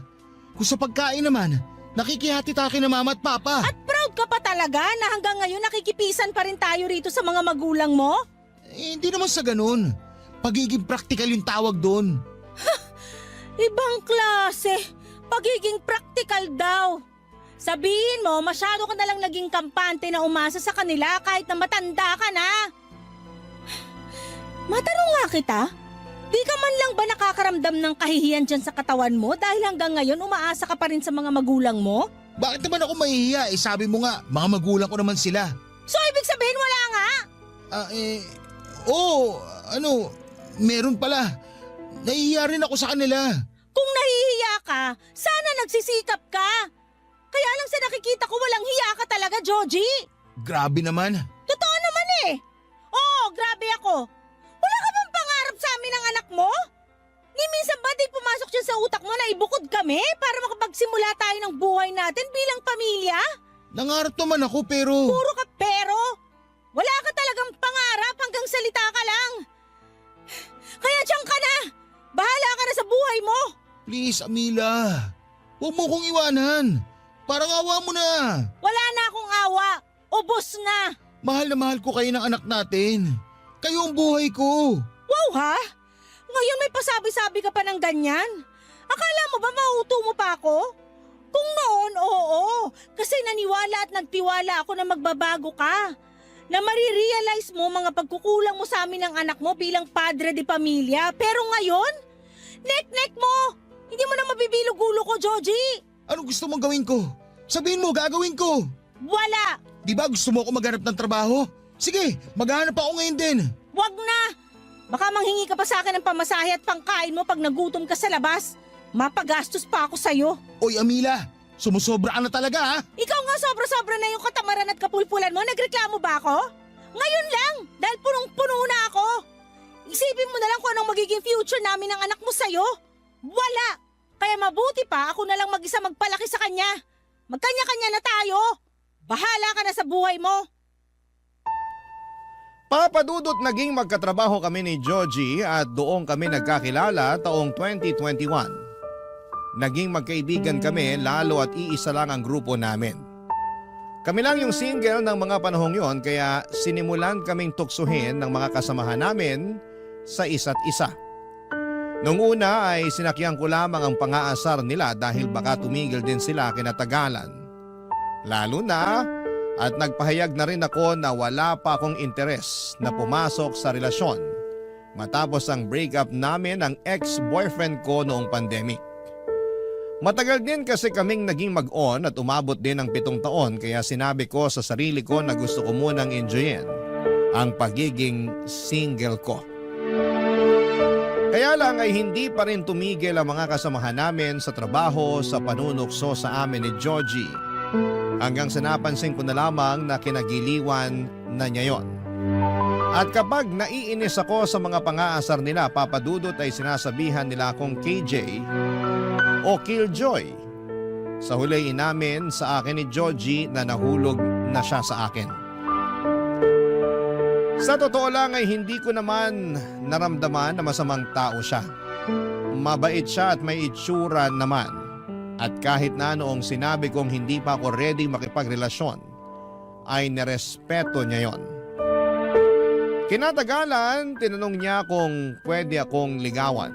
Kung sa pagkain naman, nakikihati-taki na mama at papa. At proud ka pa talaga na hanggang ngayon nakikipisan pa rin tayo rito sa mga magulang mo? Hindi naman sa ganun. Pagiging practical yung tawag doon. Ibang klase. Pagiging practical daw. Sabihin mo, masyado ka nalang naging kampante na umasa sa kanila kahit na matanda ka na. Matanong nga kita, di ka man lang ba nakakaramdam ng kahihiyan dyan sa katawan mo dahil hanggang ngayon umaasa ka pa rin sa mga magulang mo? Bakit naman ako mahihiya? Sabi mo nga, mga magulang ko naman sila. So ibig sabihin wala nga? Meron pala. Nahihiya rin ako sa kanila. Kung nahihiya ka, sana nagsisikap ka. Kaya lang sa nakikita ko walang hiya ka talaga, Joji. Grabe naman. Totoo naman eh. Oo, grabe ako. Wala ka bang pangarap sa amin ng anak mo? Ni minsan ba di pumasok dyan sa utak mo na ibukod kami para makapagsimula tayo ng buhay natin bilang pamilya? Nangarap naman ako pero... Puro ka pero. Wala ka talagang pangarap hanggang salita ka lang. Kaya diyan ka na. Bahala ka na sa buhay mo. Please, Amila. Huwag mo kong iwanan. Parang awa mo na. Wala na akong awa. Ubos na. Mahal na mahal ko kayo ng anak natin. Kayo ang buhay ko. Wow ha? Ngayon may pasabi-sabi ka pa ng ganyan? Akala mo ba mauuto mo pa ako? Kung noon, oo. Kasi naniwala at nagtiwala ako na magbabago ka. Na marirealize mo mga pagkukulang mo sa amin ng anak mo bilang padre de pamilya. Pero ngayon, nek-nek mo. Hindi mo na mabibilog ulo ko, Joji. Anong gusto mong gawin ko? Sabihin mo, gagawin ko. Wala. Di ba gusto mo ako maghanap ng trabaho? Sige, maghanap ako ngayon din. Wag na. Baka manghingi ka pa sa akin ng pamasahe at pangkain mo pag nagutom ka sa labas. Mapagastos pa ako sa'yo. Oy, Amila, sumusobra ka na talaga ha? Ikaw nga sobra-sobra na yung katamaran at kapulpulan mo. Nagreklamo ba ako? Ngayon lang, dahil punong-puno na ako. Isipin mo na lang kung anong magiging future namin ng anak mo sa'yo. Wala. Kaya mabuti pa ako na lang mag-isa magpalaki sa kanya. Magkanya-kanya na tayo. Bahala ka na sa buhay mo. Papadudot naging magkatrabaho kami ni Joji at doon kami nagkakilala taong 2021. Naging magkaibigan kami lalo at iisa lang ang grupo namin. Kami lang yung single ng mga panahong yon kaya sinimulan kaming tuksuhin ng mga kasamahan namin sa isa't isa. Noong una ay sinakyan ko lamang ang pang-aasar nila dahil baka tumigil din sila kinatagalan. Lalo na at nagpahayag na rin ako na wala pa akong interes na pumasok sa relasyon matapos ang breakup namin ng ex-boyfriend ko noong pandemic. Matagal din kasi kaming naging mag-on at umabot din ng 7 taon kaya sinabi ko sa sarili ko na gusto ko munang enjoyin ang pagiging single ko. Kaya lang ay hindi pa rin tumigil ang mga kasamahan namin sa trabaho sa panunukso sa amin ni Joji. Hanggang sa napansin ko na lamang na kinagiliwan na niya yon. At kapag naiinis ako sa mga pang-aasar nila, papadudot ay sinasabihan nila akong KJ o Killjoy. Sa huli inamin sa akin ni Joji na nahulog na siya sa akin. Sa totoo lang ay hindi ko naman naramdaman na masamang tao siya. Mabait siya at may itsura naman. At kahit na noong sinabi kong hindi pa ako ready makipagrelasyon, ay nerespeto niya yon. Kinatagalan, tinanong niya kung pwede akong ligawan.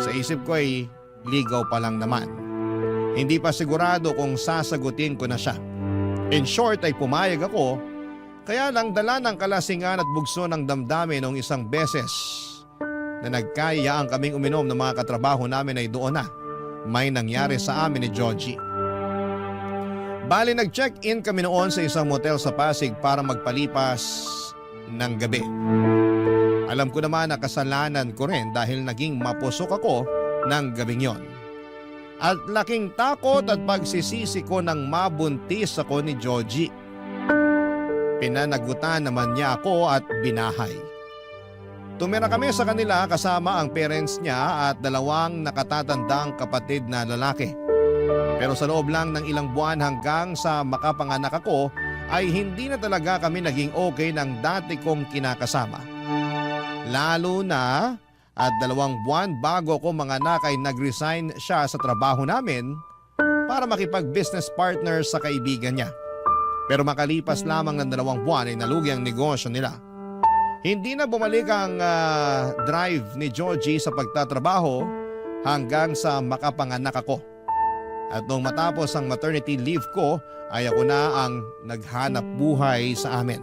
Sa isip ko ay ligaw pa lang naman. Hindi pa sigurado kung sasagutin ko na siya. In short ay pumayag ako. Kaya lang dala ng kalasingan at bugso ng damdamin noong isang beses na nagkayayaan kaming uminom ng mga katrabaho namin ay doon na may nangyari sa amin ni Joji. Bali nag-check-in kami noon sa isang motel sa Pasig para magpalipas ng gabi. Alam ko naman na kasalanan ko rin dahil naging mapusok ako ng gabing yon. At laking takot at pagsisisi ko nang mabuntis ako ni Joji. Pinanagutan naman niya ako at binahay. Tumira kami sa kanila kasama ang parents niya at 2 nakatatandang kapatid na lalaki. Pero sa loob lang ng ilang buwan hanggang sa makapanganak ako ay hindi na talaga kami naging okay ng dati kong kinakasama. Lalo na at 2 buwan bago ko manganak ay nag-resign siya sa trabaho namin para makipag-business partner sa kaibigan niya. Pero makalipas lamang ng 2 buwan ay nalugi ang negosyo nila. Hindi na bumalik ang drive ni Georgie sa pagtatrabaho hanggang sa makapanganak ako. At nung matapos ang maternity leave ko ay ako na ang naghanap buhay sa amin.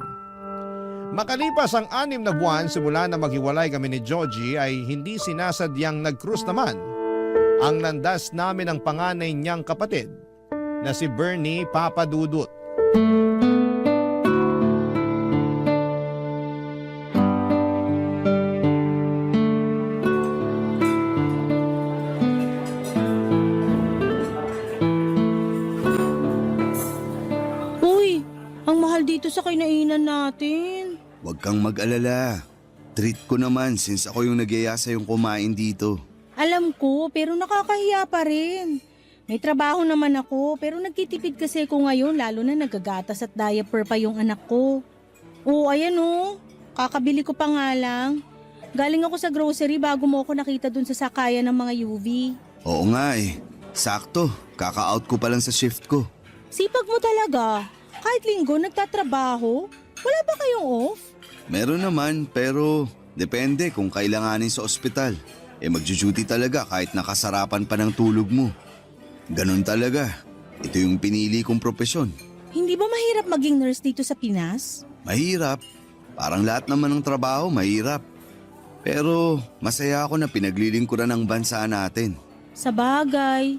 Makalipas ang 6 na buwan simula na maghiwalay kami ni Georgie ay hindi sinasadyang nag-cruise naman ang landas namin ng panganay niyang kapatid na si Bernie Papadudut. Uy, ang mahal dito sa kinainan natin. Huwag kang mag-alala. Treat ko naman since ako yung nagyaya sa'yong kumain dito. Alam ko, pero nakakahiya pa rin. May trabaho naman ako, pero nagtitipid kasi ako ngayon lalo na nagagatas at diaper pa yung anak ko. Oo, ayan oh. Kakabili ko pa nga lang. Galing ako sa grocery bago mo ako nakita dun sa sakayan ng mga UV. Oo nga eh. Sakto. Kaka-out ko pa lang sa shift ko. Sipag mo talaga. Kahit linggo nagtatrabaho. Wala ba kayong off? Meron naman pero depende kung kailanganin sa ospital. Magjo-duty talaga kahit nakasarapan pa ng tulog mo. Ganon talaga. Ito yung pinili kong propesyon. Hindi ba mahirap maging nurse dito sa Pinas? Mahirap. Parang lahat naman ng trabaho mahirap. Pero masaya ako na pinaglilingkuran ng bansa natin. Sa bagay.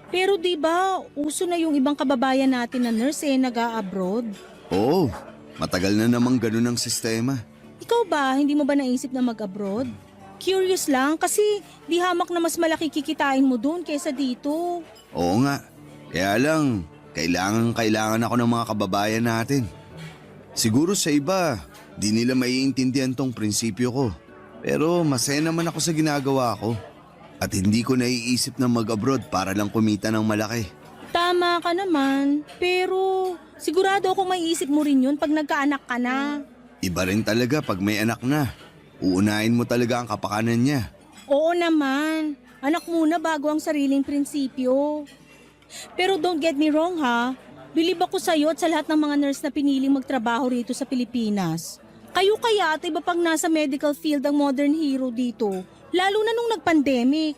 Pero di ba uso na yung ibang kababayan natin na nurse nag-a-abroad? Oo, matagal na namang ganun ang sistema. Ikaw ba, hindi mo ba naisip na mag-abroad? Curious lang kasi di hamak na mas malaki kikitain mo doon kaysa dito. Oo nga. Kaya lang, kailangan ako ng mga kababayan natin. Siguro sa iba, di nila maiintindihan tong prinsipyo ko. Pero masaya naman ako sa ginagawa ko. At hindi ko naiisip na mag-abroad para lang kumita ng malaki. Tama ka naman, pero sigurado ako maiisip mo rin yun pag nagkaanak ka na. Iba rin talaga pag may anak na. Uunahin mo talaga ang kapakanan niya. Oo naman, anak muna bago ang sariling prinsipyo. Pero don't get me wrong ha, bilib ako sa'yo at sa lahat ng mga nurse na piniling magtrabaho rito sa Pilipinas. Kayo kaya at iba pang nasa medical field ang modern hero dito, lalo na nung nag-pandemic.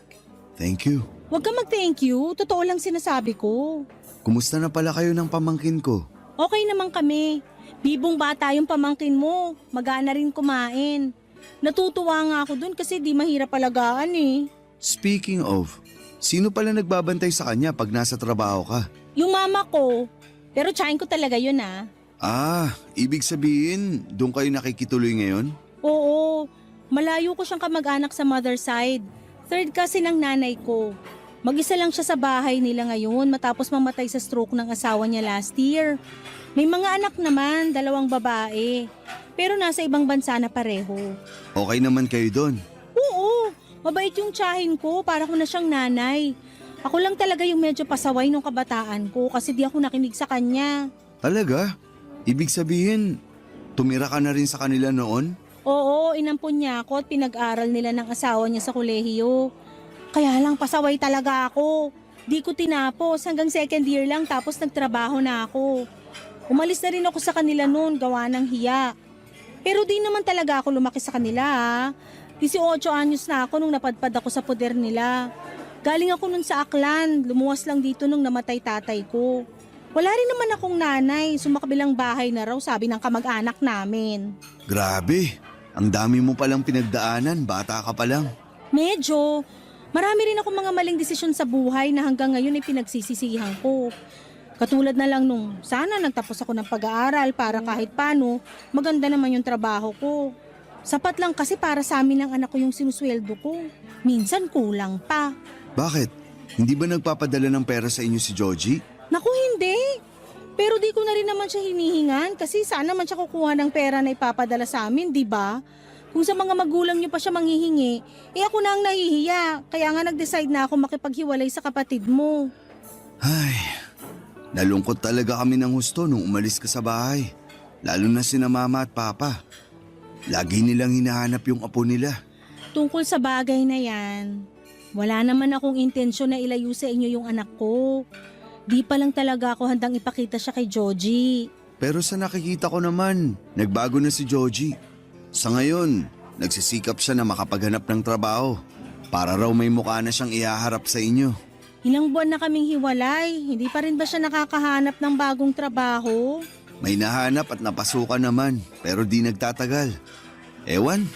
Thank you. Huwag ka mag-thank you, totoo lang sinasabi ko. Kumusta na pala kayo ng pamangkin ko? Okay naman kami. Bibong bata yung pamangkin mo, magana rin kumain. Natutuwa nga ako dun kasi di mahirap alagaan eh. Speaking of, sino pala nagbabantay sa kanya pag nasa trabaho ka? Yung mama ko, pero tsahin ko talaga yun ah. Ah, ibig sabihin, doon kayo nakikituloy ngayon? Oo, malayo ko siyang kamag-anak sa mother side. Third kasi ng nanay ko. Mag-isa lang siya sa bahay nila ngayon matapos mamatay sa stroke ng asawa niya last year. May mga anak naman, 2 babae. Pero nasa ibang bansa na pareho. Okay naman kayo doon? Oo, mabait yung tsahin ko, para ko na siyang nanay. Ako lang talaga yung medyo pasaway nung kabataan ko kasi di ako nakinig sa kanya. Talaga? Ibig sabihin, tumira ka na rin sa kanila noon? Oo, inampun niya ako at pinag-aral nila ng asawa niya sa kolehiyo. Kaya lang pasaway talaga ako. Di ko tinapos hanggang 2nd year lang tapos nagtrabaho na ako. Umalis na rin ako sa kanila noon gawa ng hiya. Pero di naman talaga ako lumaki sa kanila ha. 18 anyos na ako nung napadpad ako sa poder nila. Galing ako nun sa Aklan, lumuwas lang dito nung namatay tatay ko. Wala rin naman akong nanay, sumakabilang bahay na raw sabi ng kamag-anak namin. Grabe, ang dami mo palang pinagdaanan, bata ka pa lang. Medyo. Marami rin akong mga maling desisyon sa buhay na hanggang ngayon ay pinagsisisihan ko. Katulad na lang nung sana nagtapos ako ng pag-aaral para kahit paano maganda naman yung trabaho ko. Sapat lang kasi para sa amin ng anak ko yung sinusweldo ko. Minsan kulang pa. Bakit? Hindi ba nagpapadala ng pera sa inyo si Georgie? Naku, hindi. Pero di ko na rin naman siya hinihingan kasi saan naman siya kukuha ng pera na ipapadala sa amin, di ba? Kung sa mga magulang niyo pa siya manghihingi, ako na ang nahihiya. Kaya nga nag-decide na ako makipaghiwalay sa kapatid mo. Ay, nalungkot talaga kami ng husto nung umalis ka sa bahay. Lalo na sina mama at papa. Lagi nilang hinahanap yung apo nila. Tungkol sa bagay na yan, wala naman akong intensyon na ilayo sa inyo yung anak ko. Di pa lang talaga ako handang ipakita siya kay Joji. Pero sa nakikita ko naman, nagbago na si Joji. Sa ngayon, nagsisikap siya na makapaghanap ng trabaho. Para raw may mukha na siyang ihaharap sa inyo. Ilang buwan na kaming hiwalay, hindi pa rin ba siya nakakahanap ng bagong trabaho? May nahanap at napasukan naman, pero di nagtatagal. Ewan,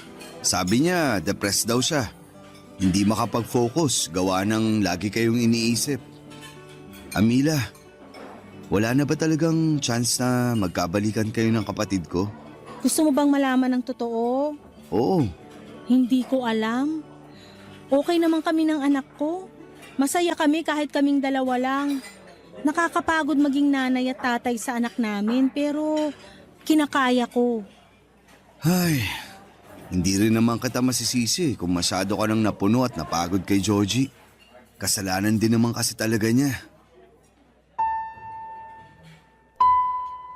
sabi niya depressed daw siya. Hindi makapag-focus, gawa ng lagi kayong iniisip. Amila, wala na ba talagang chance na magkabalikan kayo ng kapatid ko? Gusto mo bang malaman ng totoo? Oo. Hindi ko alam. Okay naman kami ng anak ko. Masaya kami kahit kaming dalawa lang. Nakakapagod maging nanay at tatay sa anak namin pero kinakaya ko. Ay, hindi rin naman kita masisisi kung masyado ka nang napuno at napagod kay Joji. Kasalanan din naman kasi talaga niya.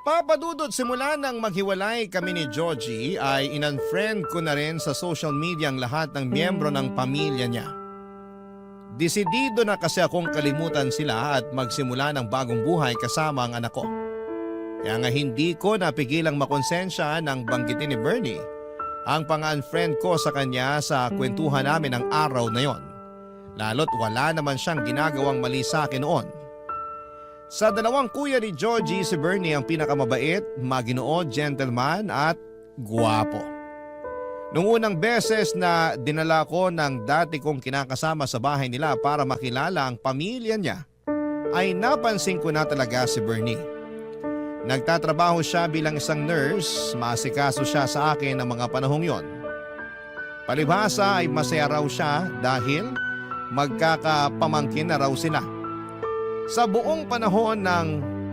Papadudot, simula nang maghiwalay kami ni Georgie ay in-unfriend ko na rin sa social media ang lahat ng miyembro ng pamilya niya. Desidido na kasi akong kalimutan sila at magsimula ng bagong buhay kasama ang anak ko. Kaya nga hindi ko napigilang makonsensya nang banggitin ni Bernie ang pang-unfriend ko sa kanya sa kwentuhan namin ng araw na yon. Lalo't wala naman siyang ginagawang mali sa akin noon. Sa dalawang kuya ni Georgie, si Bernie ang pinakamabait, maginoo, gentleman at guwapo. Nung unang beses na dinala ko ng dati kong kinakasama sa bahay nila para makilala ang pamilya niya, ay napansin ko na talaga si Bernie. Nagtatrabaho siya bilang isang nurse, maasikaso siya sa akin ng mga panahong yon. Palibhasa ay masaya raw siya dahil magkakapamangkin na raw sila. Sa buong panahon ng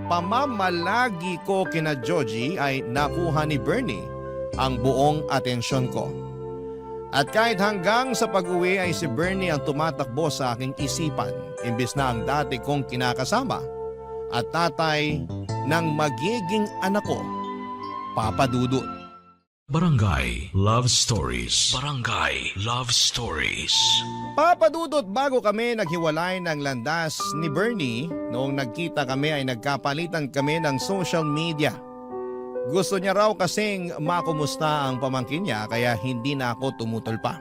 pamamalagi ko kina Georgie ay nakuha ni Bernie ang buong atensyon ko. At kahit hanggang sa pag-uwi ay si Bernie ang tumatakbo sa aking isipan imbis na ang dati kong kinakasama at tatay ng magiging anak ko, Papa Dudut. Barangay Love Stories. Barangay Love Stories. Papadudot, bago kami naghiwalay ng landas ni Bernie, noong nagkita kami ay nagkapalitan kami ng social media. Gusto niya raw kasing makumusta ang pamangkin niya kaya hindi na ako tumutol pa.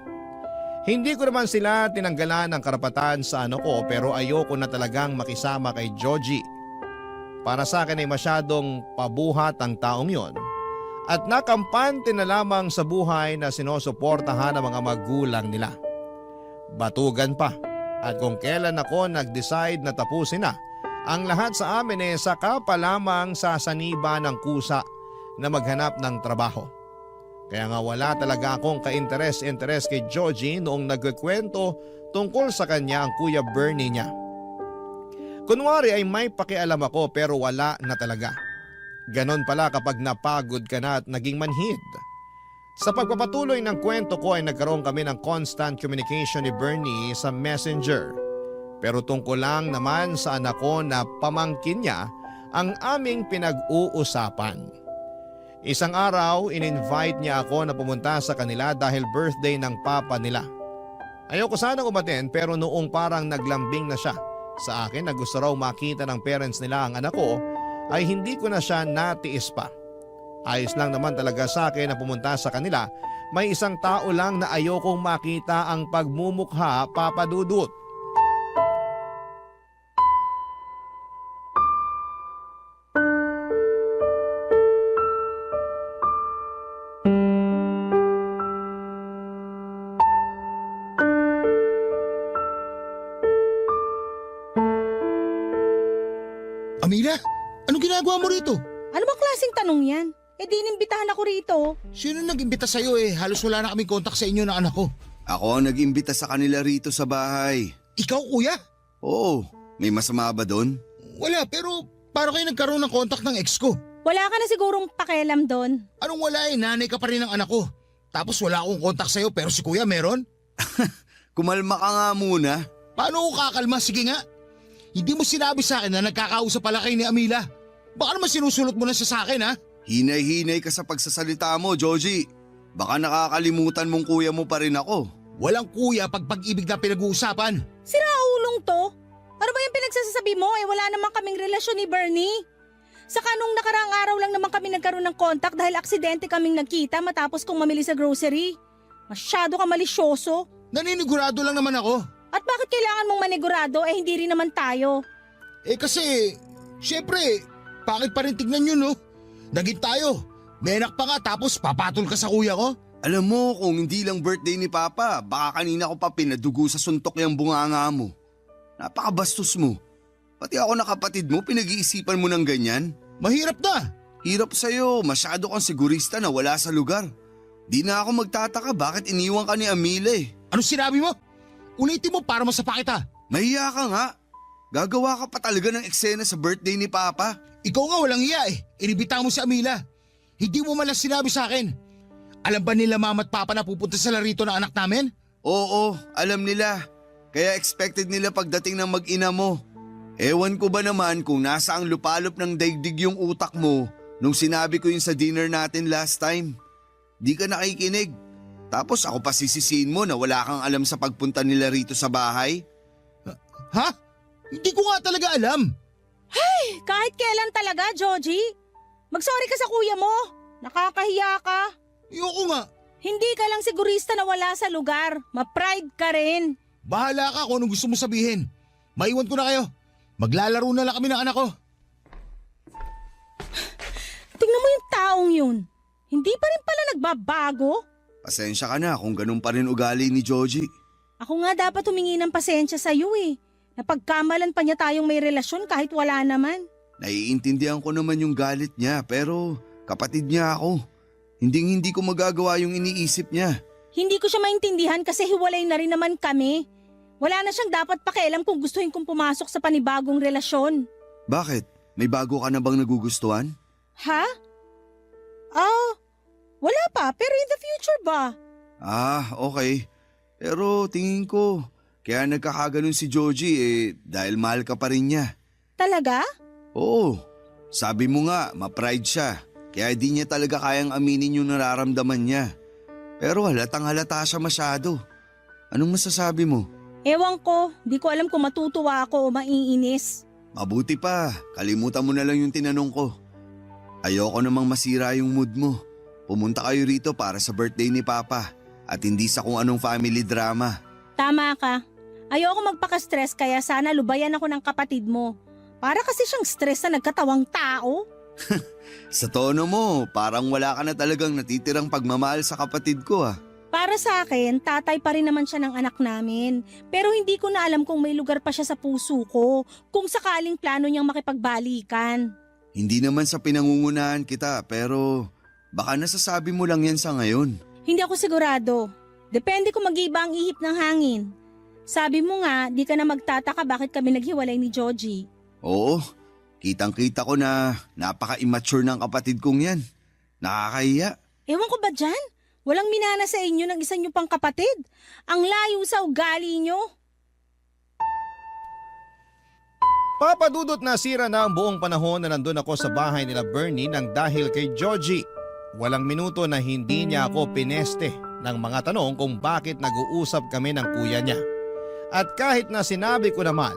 Hindi ko naman sila tinanggalan ng karapatan sa ano ko pero ayoko na talagang makisama kay Georgie. Para sa akin ay masyadong pabuhat ang taong yon. At nakampante na lamang sa buhay na sinusuportahan ng mga magulang nila. Batugan pa at kung kailan ako nag-decide na tapusin na ang lahat sa amin saka pa lamang sasaniba ng kusa na maghanap ng trabaho. Kaya nga wala talaga akong ka-interes kay Georgie noong nagkikwento tungkol sa kanya ang Kuya Bernie niya. Kunwari ay may pakialam ako pero wala na talaga. Ganon pala kapag napagod ka na at naging manhid. Sa pagpapatuloy ng kwento ko ay nagkaroon kami ng constant communication ni Bernie sa Messenger. Pero tungkol lang naman sa anak ko na pamangkin niya ang aming pinag-uusapan. Isang araw, in-invite niya ako na pumunta sa kanila dahil birthday ng papa nila. Ayoko sanang umaten pero noong parang naglambing na siya sa akin na gusto raw makita ng parents nila ang anak ko, ay hindi ko na siya natiis pa. Ayos lang naman talaga sa akin na pumunta sa kanila. May isang tao lang na ayokong makita ang pagmumukha, Papa Dudut. Amila, anong ginagawa mo rito? Ano bang klaseng tanong yan? Eh di inimbitahan ako rito. Sino nag-imbita sa'yo halos wala na kaming kontak sa inyo ng anak ko. Ako ang nag-imbita sa kanila rito sa bahay. Ikaw, kuya? Oo, may masama ba doon? Wala, pero paano kayo nagkaroon ng kontak ng ex ko? Wala ka na sigurong pakialam doon. Anong wala nanay ka pa rin ng anak ko. Tapos wala akong kontak sa'yo pero si kuya meron? Kumalma ka nga muna. Paano ako kakalma? Sige nga. Hindi mo sinabi sa akin na nagkakausap pala kayo ni Amila. Baka naman sinusulot mo na siya sa akin ha? Hinay-hinay ka sa pagsasalita mo, Joji. Baka nakakalimutan mong kuya mo pa rin ako. Walang kuya pag pag-ibig na pinag-uusapan. Sira ulong to. Ano ba yung pinagsasabi mo? Wala naman kaming relasyon ni Bernie. Saka nung nakaraang araw lang naman kami nagkaroon ng contact dahil aksidente kaming nagkita matapos kong mamili sa grocery. Masyado ka malisyoso. Naninigurado lang naman ako. At bakit kailangan mong manigurado hindi rin naman tayo? Kasi, syempre, pangit pa rin tignan yun no? Naging tayo. May anak pa nga tapos papatol ka sa kuya ko? Alam mo, kung hindi lang birthday ni Papa, baka kanina ko pa pinadugo sa suntok yung bunganga mo. Napakabastos mo. Pati ako na kapatid mo, pinag-iisipan mo ng ganyan? Mahirap na. Hirap sa'yo, masyado kang sigurista na wala sa lugar. Di na ako magtataka bakit iniwan ka ni Amila eh. Ano sinabi mo? Ulitin mo para masapa kita. Mahiya ka nga. Gagawa ka pa talaga ng eksena sa birthday ni Papa. Ikaw nga walang iya eh. Inibita mo si Amila. Hindi mo man lang sinabi sa akin. Alam ba nila mama at papa na pupunta sila rito ng anak namin? Oo, alam nila. Kaya expected nila pagdating ng mag-ina mo. Ewan ko ba naman kung nasa ang lupalop ng daigdig yung utak mo nung sinabi ko yun sa dinner natin last time. Di ka nakikinig. Tapos ako pa sisisihin mo na wala kang alam sa pagpunta nila rito sa bahay? Ha? Hindi ko nga talaga alam. Hey, kahit kailan talaga, Joji. Mag-sorry ka sa kuya mo. Nakakahiya ka. Ayoko nga. Hindi ka lang sigurista na wala sa lugar. Ma-pride ka rin. Bahala ka kung anong gusto mo sabihin. Maiwan ko na kayo. Maglalaro na lang kami ng anak ko. Tingnan mo yung taong yun. Hindi pa rin pala nagbabago. Pasensya ka na kung ganun pa rin ugali ni Joji. Ako nga dapat humingi ng pasensya sa'yo eh. Napagkamalan pa niya tayong may relasyon kahit wala naman. Naiintindihan ko naman yung galit niya pero kapatid niya ako. Hindi ko magagawa yung iniisip niya. Hindi ko siya maintindihan kasi hiwalay na rin naman kami. Wala na siyang dapat pakialam kung gustuhin kong pumasok sa panibagong relasyon. Bakit? May bago ka na bang nagugustuhan? Ha? Wala pa pero in the future ba? Okay. Pero tingin ko, kaya nagkakaganon si Joji dahil mahal ka pa rin niya. Talaga? Oo. Sabi mo nga, ma-pride siya. Kaya di niya talaga kayang aminin yung nararamdaman niya. Pero halatang halata siya masyado. Anong masasabi mo? Ewan ko, di ko alam kung matutuwa ako o maiinis. Mabuti pa, kalimutan mo na lang yung tinanong ko. Ayoko namang masira yung mood mo. Pumunta kayo rito para sa birthday ni Papa at hindi sa kung anong family drama. Tama ka. Ayoko magpaka-stress kaya sana lubayan ako ng kapatid mo. Para kasi siyang stress na nagkatawang tao. Sa tono mo, parang wala ka na talagang natitirang pagmamahal sa kapatid ko ah. Para sa akin, tatay pa rin naman siya ng anak namin. Pero hindi ko na alam kung may lugar pa siya sa puso ko, kung sakaling plano niyang makipagbalikan. Hindi naman sa pinangungunahan kita pero baka nasasabi mo lang yan sa ngayon. Hindi ako sigurado. Depende kung mag-iba ang ihip ng hangin. Sabi mo nga, di ka na magtataka bakit kami naghiwalay ni Joji. Oo, kitang-kita ko na napaka-immature ng kapatid kong yan. Nakakahiya. Ewan ko ba dyan? Walang minana sa inyo ng isa nyo pang kapatid. Ang layo sa ugali nyo. Papadudot na sira na ang buong panahon na nandun ako sa bahay nila Bernie nang dahil kay Joji. Walang minuto na hindi niya ako pineste ng mga tanong kung bakit nag-uusap kami ng kuya niya. At kahit na sinabi ko naman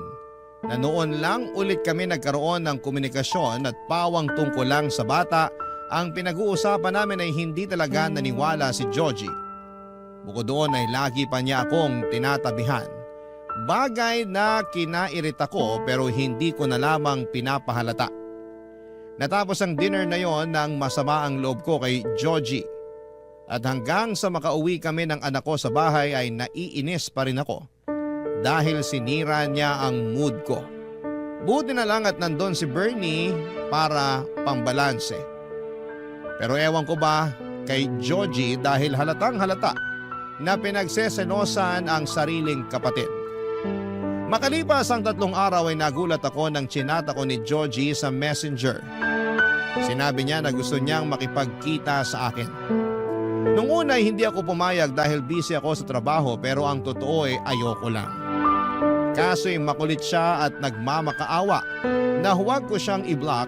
na noon lang ulit kami nagkaroon ng komunikasyon at pawang tungkol lang sa bata, ang pinag-uusapan namin ay hindi talaga naniwala si Joji. Bukod doon ay lagi pa niya akong tinatabihan. Bagay na kinairita ko pero hindi ko na lamang pinapahalata. Natapos ang dinner na yon nang masama ang loob ko kay Joji. At hanggang sa makauwi kami ng anak ko sa bahay ay naiinis pa rin ako. Dahil sinira niya ang mood ko. Buti na lang at nandun si Bernie para pambalanse. Pero ewan ko ba kay Joji dahil halatang halata na pinagsesenosan ang sariling kapatid. Makalipas ang 3 araw ay nagulat ako nang chinata ko ni Joji sa messenger. Sinabi niya na gusto niyang makipagkita sa akin. Nung una ay hindi ako pumayag dahil busy ako sa trabaho pero ang totoo ay ayoko lang. Kaso'y makulit siya at nagmamakaawa na huwag ko siyang i-block.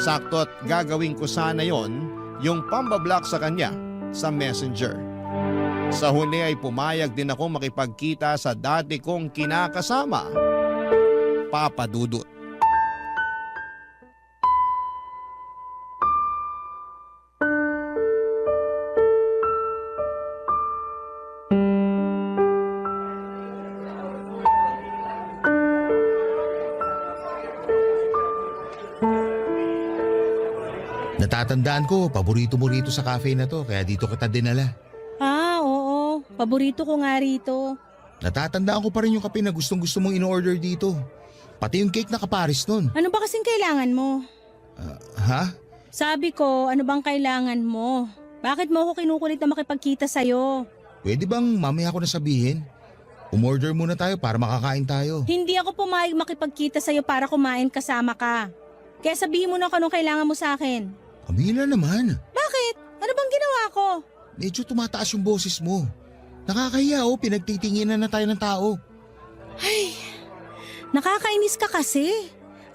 Sakto't gagawin ko sana yon, yung pambablock sa kanya sa Messenger. Sa huli ay pumayag din ako makipagkita sa dati kong kinakasama, Papa Dudut. Natatandaan ko, paborito mo rito sa cafe na to, kaya dito kita dinala. Ah, oo. Paborito ko nga rito. Natatandaan ko pa rin yung kape na gustong-gusto mong in-order dito. Pati yung cake na kaparis nun. Ano ba kasing kailangan mo? Ha? Sabi ko, ano bang kailangan mo? Bakit mo ako kinukulit na makipagkita sa'yo? Pwede bang mamaya ko na sabihin? Umorder muna tayo para makakain tayo. Hindi ako pumayag makipagkita sa'yo para kumain kasama ka. Kaya sabihin mo na kung anong kailangan mo sa akin. Camila naman. Bakit? Ano bang ginawa ko? Medyo tumataas yung boses mo. Nakakahiya pinagtitinginan na tayo ng tao. Ay, nakakainis ka kasi.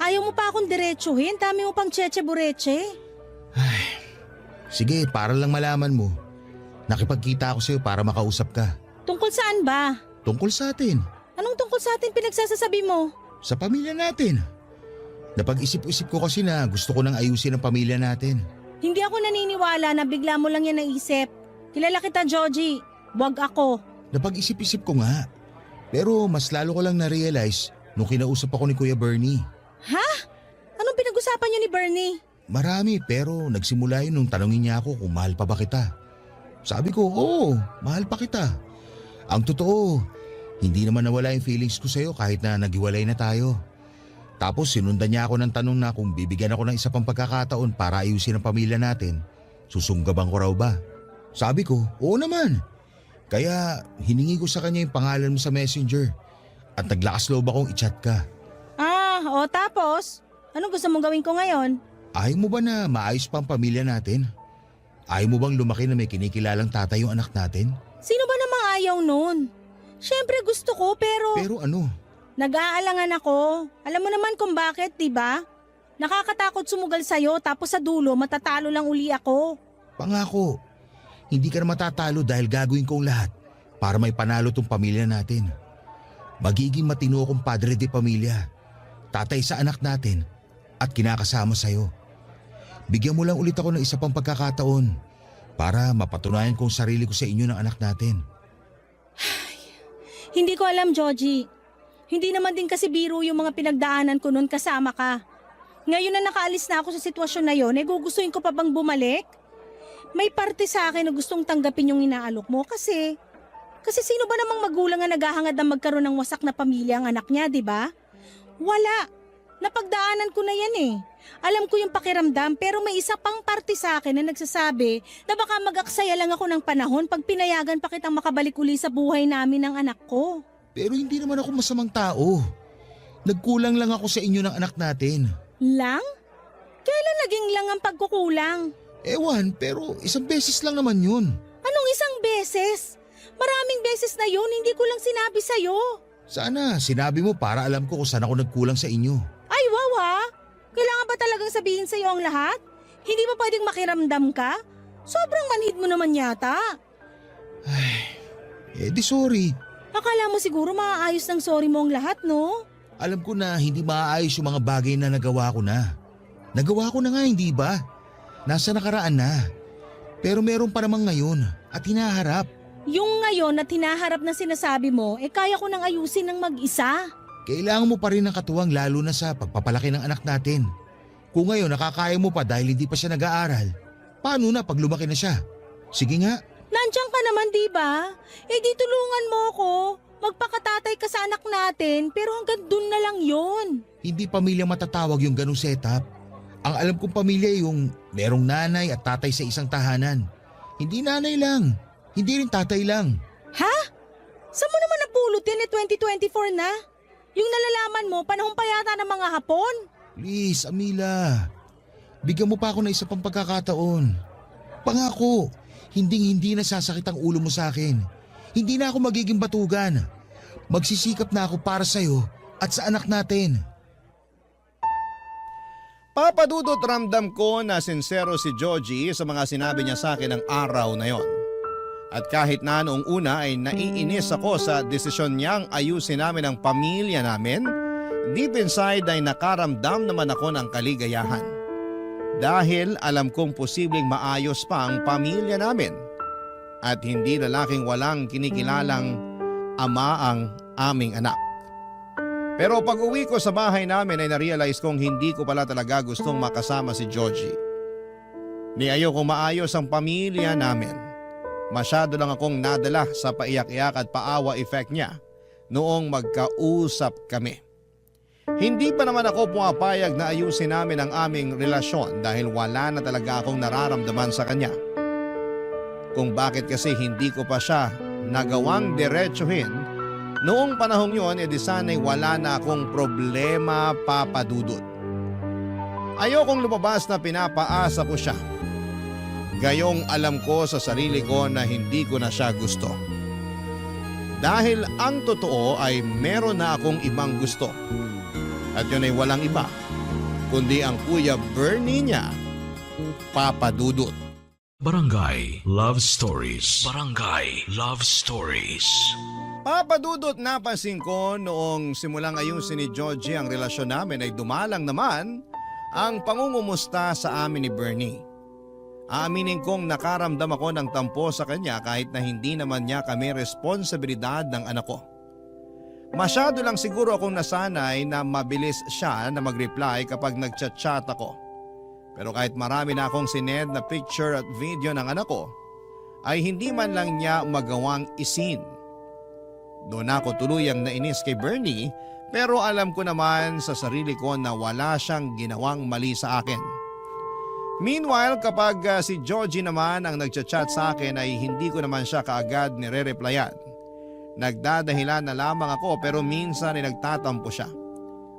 Ayaw mo pa akong diretsuhin, dami mo pang cheche-bureche. Sige, para lang malaman mo. Nakipagkita ako sa'yo para makausap ka. Tungkol saan ba? Tungkol sa atin. Anong tungkol sa atin pinagsasasabi mo? Sa pamilya natin. Napag-isip-isip ko kasi na gusto ko nang ayusin ang pamilya natin. Hindi ako naniniwala na bigla mo lang yan naisip. Kilala kita, Joji. Wag ako. Napag-isip-isip ko nga. Pero mas lalo ko lang na-realize nung kinausap ako ni Kuya Bernie. Ha? Anong pinag-usapan niyo ni Bernie? Marami pero nagsimula yun nung tanongin niya ako kung mahal pa ba kita. Sabi ko, oo, mahal pa kita. Ang totoo, hindi naman nawala yung feelings ko sa'yo kahit na naghiwalay na tayo. Tapos sinundan niya ako ng tanong na kung bibigyan ako ng isa pang pagkakataon para ayusin ang pamilya natin, susunggaban ko raw ba? Sabi ko, oo naman. Kaya hiningi ko sa kanya yung pangalan mo sa Messenger at naglakas loob akong i-chat ka. O tapos? Anong gusto mong gawin ko ngayon? Ayaw mo ba na maayos pa ang pamilya natin? Ayaw mo bang lumaki na may kinikilalang tatay yung anak natin? Sino ba namang ayaw nun? Siyempre gusto ko pero... Pero ano? Nag-aalangan ako. Alam mo naman kung bakit, di ba? Nakakatakot sumugal sa'yo tapos sa dulo matatalo lang uli ako. Pangako, hindi ka na matatalo dahil gagawin ko ang lahat para may panalo tong pamilya natin. Magiging matino akong padre de pamilya, tatay sa anak natin at kinakasama sa'yo. Bigyan mo lang ulit ako ng isa pang pagkakataon para mapatunayan kong sarili ko sa inyo ng anak natin. Hindi ko alam, Joji. Hindi naman din kasi biro yung mga pinagdaanan ko noon kasama ka. Ngayon na nakaalis na ako sa sitwasyon na yon, gugustuhin ko pa bang bumalik? May parte sa akin na gustong tanggapin yung inaalok mo kasi sino ba namang magulang na naghahangad na magkaroon ng wasak na pamilya ang anak niya, di ba? Wala. Napagdaanan ko na yan eh. Alam ko yung pakiramdam pero may isa pang parte sa akin na nagsasabi na baka mag-aksaya lang ako ng panahon pag pinayagan pa kitang makabalik uli sa buhay namin ng anak ko. Pero hindi naman ako masamang tao. Nagkulang lang ako sa inyo ng anak natin. Lang? Kailan naging lang ang pagkukulang? Ewan, pero isang beses lang naman yun. Anong isang beses? Maraming beses na yun, hindi ko lang sinabi sa'yo. Sana sinabi mo para alam ko kung saan ako nagkulang sa inyo. Ay, wow ha? Kailangan ba talagang sabihin sa'yo ang lahat? Hindi ba pwedeng makiramdam ka? Sobrang manhid mo naman yata. Di sorry. Akala mo siguro maaayos ng sorry mo ang lahat, no? Alam ko na hindi maaayos yung mga bagay na nagawa ko na. Nagawa ko na nga, hindi ba? Nasa nakaraan na. Pero meron pa namang ngayon at hinaharap. Yung ngayon at hinaharap na sinasabi mo, kaya ko nang ayusin ng mag-isa. Kailangan mo pa rin ng katuwang lalo na sa pagpapalaki ng anak natin. Kung ngayon nakakaya mo pa dahil hindi pa siya nag-aaral, paano na pag lumaki na siya? Sige nga. Nandiyan ka naman, di ba? Di tulungan mo ako. Magpakatatay ka sa anak natin, pero hanggang dun na lang yon. Hindi pamilya matatawag yung ganung setup. Ang alam kong pamilya yung merong nanay at tatay sa isang tahanan. Hindi nanay lang. Hindi rin tatay lang. Ha? Saan mo naman napulot yan 2024 na? Yung nalalaman mo, panahon pa yata ng mga Hapon? Please, Amila. Bigyan mo pa ako ng isa pang pagkakataon. Pangako, hindi na sasakit ang ulo mo sa akin. Hindi na ako magiging batugan. Magsisikap na ako para sa'yo at sa anak natin. Papadudot, ramdam ko na sincero si Georgie sa mga sinabi niya sa akin ng araw na yon. At kahit na noong una ay naiinis ako sa desisyon niyang ayusin namin ang pamilya namin, deep inside ay nakaramdam naman ako ng kaligayahan. Dahil alam kong posibleng maayos pa ang pamilya namin at hindi lalaking walang kinikilalang ama ang aming anak. Pero pag uwi ko sa bahay namin ay narealize kong hindi ko pala talaga gustong makasama si Georgie. Ni ayokong maayos ang pamilya namin. Masyado lang akong nadala sa paiyak-iyak at paawa effect niya noong magkausap kami. Hindi pa naman ako pumapayag na ayusin namin ang aming relasyon dahil wala na talaga akong nararamdaman sa kanya. Kung bakit kasi hindi ko pa siya nagawang diretsuhin noong panahong yon, edi sana'y wala na akong problema, papadudot. Ayokong lumabas na pinapaasa ko siya. Gayong alam ko sa sarili ko na hindi ko na siya gusto. Dahil ang totoo ay meron na akong ibang gusto. At yun ay walang iba, kundi ang Kuya Bernie niya, papadudot. Barangay Love Stories. Barangay Love Stories. Papadudot, napansin ko noong simulang ayusin ni Georgie ang relasyon namin ay dumalang naman ang pangungumusta sa amin ni Bernie. Aaminin kong nakaramdam ako ng tampo sa kanya kahit na hindi naman niya kami responsibilidad ng anak ko. Masyado lang siguro akong nasanay na mabilis siya na mag-reply kapag nagchat-chat ako. Pero kahit marami na akong sinend na picture at video ng anak ko, ay hindi man lang niya magawang isin. Doon ako tuluyang nainis kay Bernie pero alam ko naman sa sarili ko na wala siyang ginawang mali sa akin. Meanwhile, kapag si Georgie naman ang nagchat-chat sa akin ay hindi ko naman siya kaagad nire-replyan. Nagdadahilan na lamang ako pero minsan ay nagtatampo siya.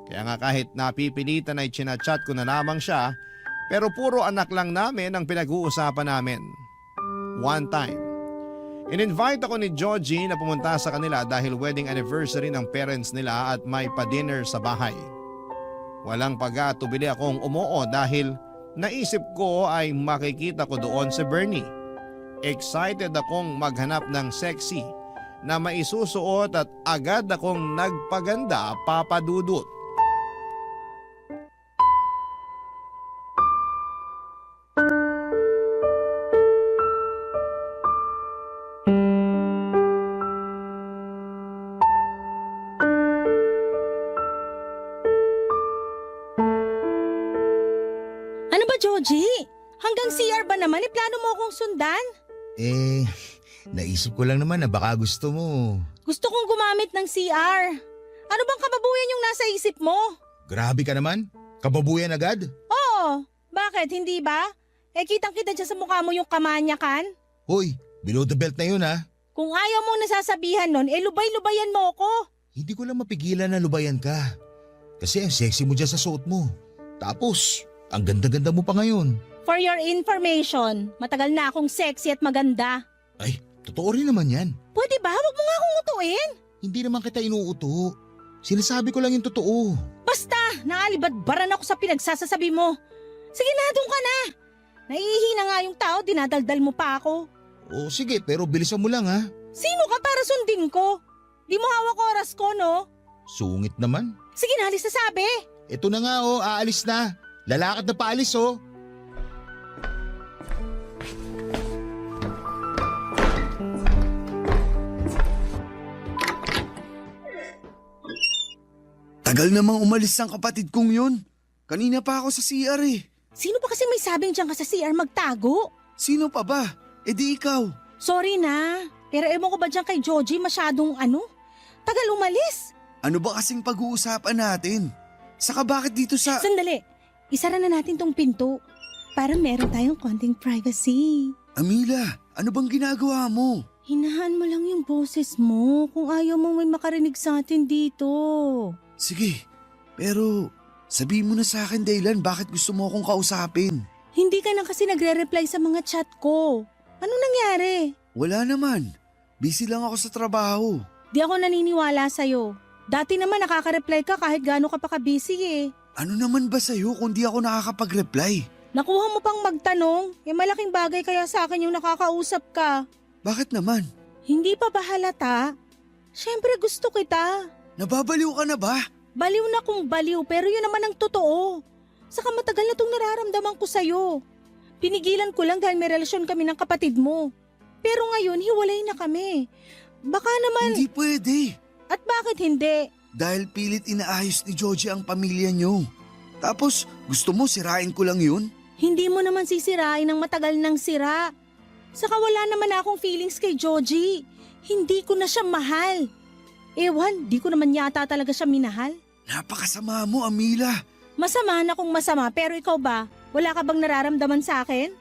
Kaya nga kahit napipilitan ay chinachat ko na lamang siya pero puro anak lang namin ang pinag-uusapan namin. One time, in-invite ako ni Georgie na pumunta sa kanila dahil wedding anniversary ng parents nila at may pa-dinner sa bahay. Walang pag-atubili akong umuo dahil naisip ko ay makikita ko doon si Bernie. Excited akong maghanap ng sexy na maisusuot at agad akong nagpaganda, papadudot. Ano ba, Georgie? Hanggang CR ba naman? Plano mo akong sundan? Naisip ko lang naman na baka gusto mo. Gusto kong gumamit ng CR. Ano bang kababuyan yung nasa isip mo? Grabe ka naman. Kababuyan agad. Oo. Bakit? Hindi ba? Kitang-kita dyan sa mukha mo yung kamanyakan. Hoy, below the belt na yun ha. Kung ayaw mong nasasabihan nun, lubay-lubayan mo ko. Hindi ko lang mapigilan na lubayan ka. Kasi ang sexy mo dyan sa suot mo. Tapos, ang ganda-ganda mo pa ngayon. For your information, matagal na akong sexy at maganda. Ay, totoo rin naman yan. Pwede ba? Huwag mo nga akong utuin. Hindi naman kita inuuto. Sinasabi ko lang yung totoo. Basta, naalibadbaran ako sa pinagsasasabi mo. Sige na, doon ka na. Naihihina nga yung tao, dinadaldal mo pa ako. O sige, pero bilisan mo lang ha. Sino ka para sundin ko? Di mo hawak oras ko, no? Sungit naman. Sige na, alis na sabi. Ito na nga aalis na. Lalakad na paalis Tagal namang umalis ang kapatid kong yun. Kanina pa ako sa CR eh. Sino ba kasi may sabing dyan ka sa CR magtago? Sino pa ba? Di ikaw. Sorry na, pero ewan ko ba dyan kay Georgie masyadong tagal umalis. Ano ba kasing pag-uusapan natin? Saka bakit dito sa... Sandali, isara na natin tong pinto para meron tayong konting privacy. Amila, ano bang ginagawa mo? Hinahan mo lang yung boses mo kung ayaw mo may makarinig sa atin dito. Sige, pero sabihin mo na sa akin Daylan bakit gusto mo akong kausapin. Hindi ka na kasi nagre-reply sa mga chat ko. Anong nangyari? Wala naman. Busy lang ako sa trabaho. Di ako naniniwala sa'yo. Dati naman nakaka-reply ka kahit gaano ka pa ka-busy eh. Ano naman ba sa'yo kung di ako nakakapag-reply? Nakuha mo pang magtanong, malaking bagay kaya sa akin yung nakakausap ka. Bakit naman? Hindi pa ba halata? Siyempre gusto kita. Nababaliw ka na ba? Baliw na kung baliw pero yun naman ang totoo. Saka matagal na itong nararamdaman ko sa'yo. Pinigilan ko lang dahil may relasyon kami ng kapatid mo. Pero ngayon hiwalay na kami. Baka naman… Hindi pwede. At bakit hindi? Dahil pilit inaayos ni Joji ang pamilya niyo. Tapos gusto mo sirain ko lang yun? Hindi mo naman sisirain ng matagal ng sira. Saka wala naman akong feelings kay Joji. Hindi ko na siya mahal. Ewan, di ko naman yata talaga siya minahal. Napakasama mo, Amila. Masama na kung masama, pero ikaw ba? Wala ka bang nararamdaman sa akin?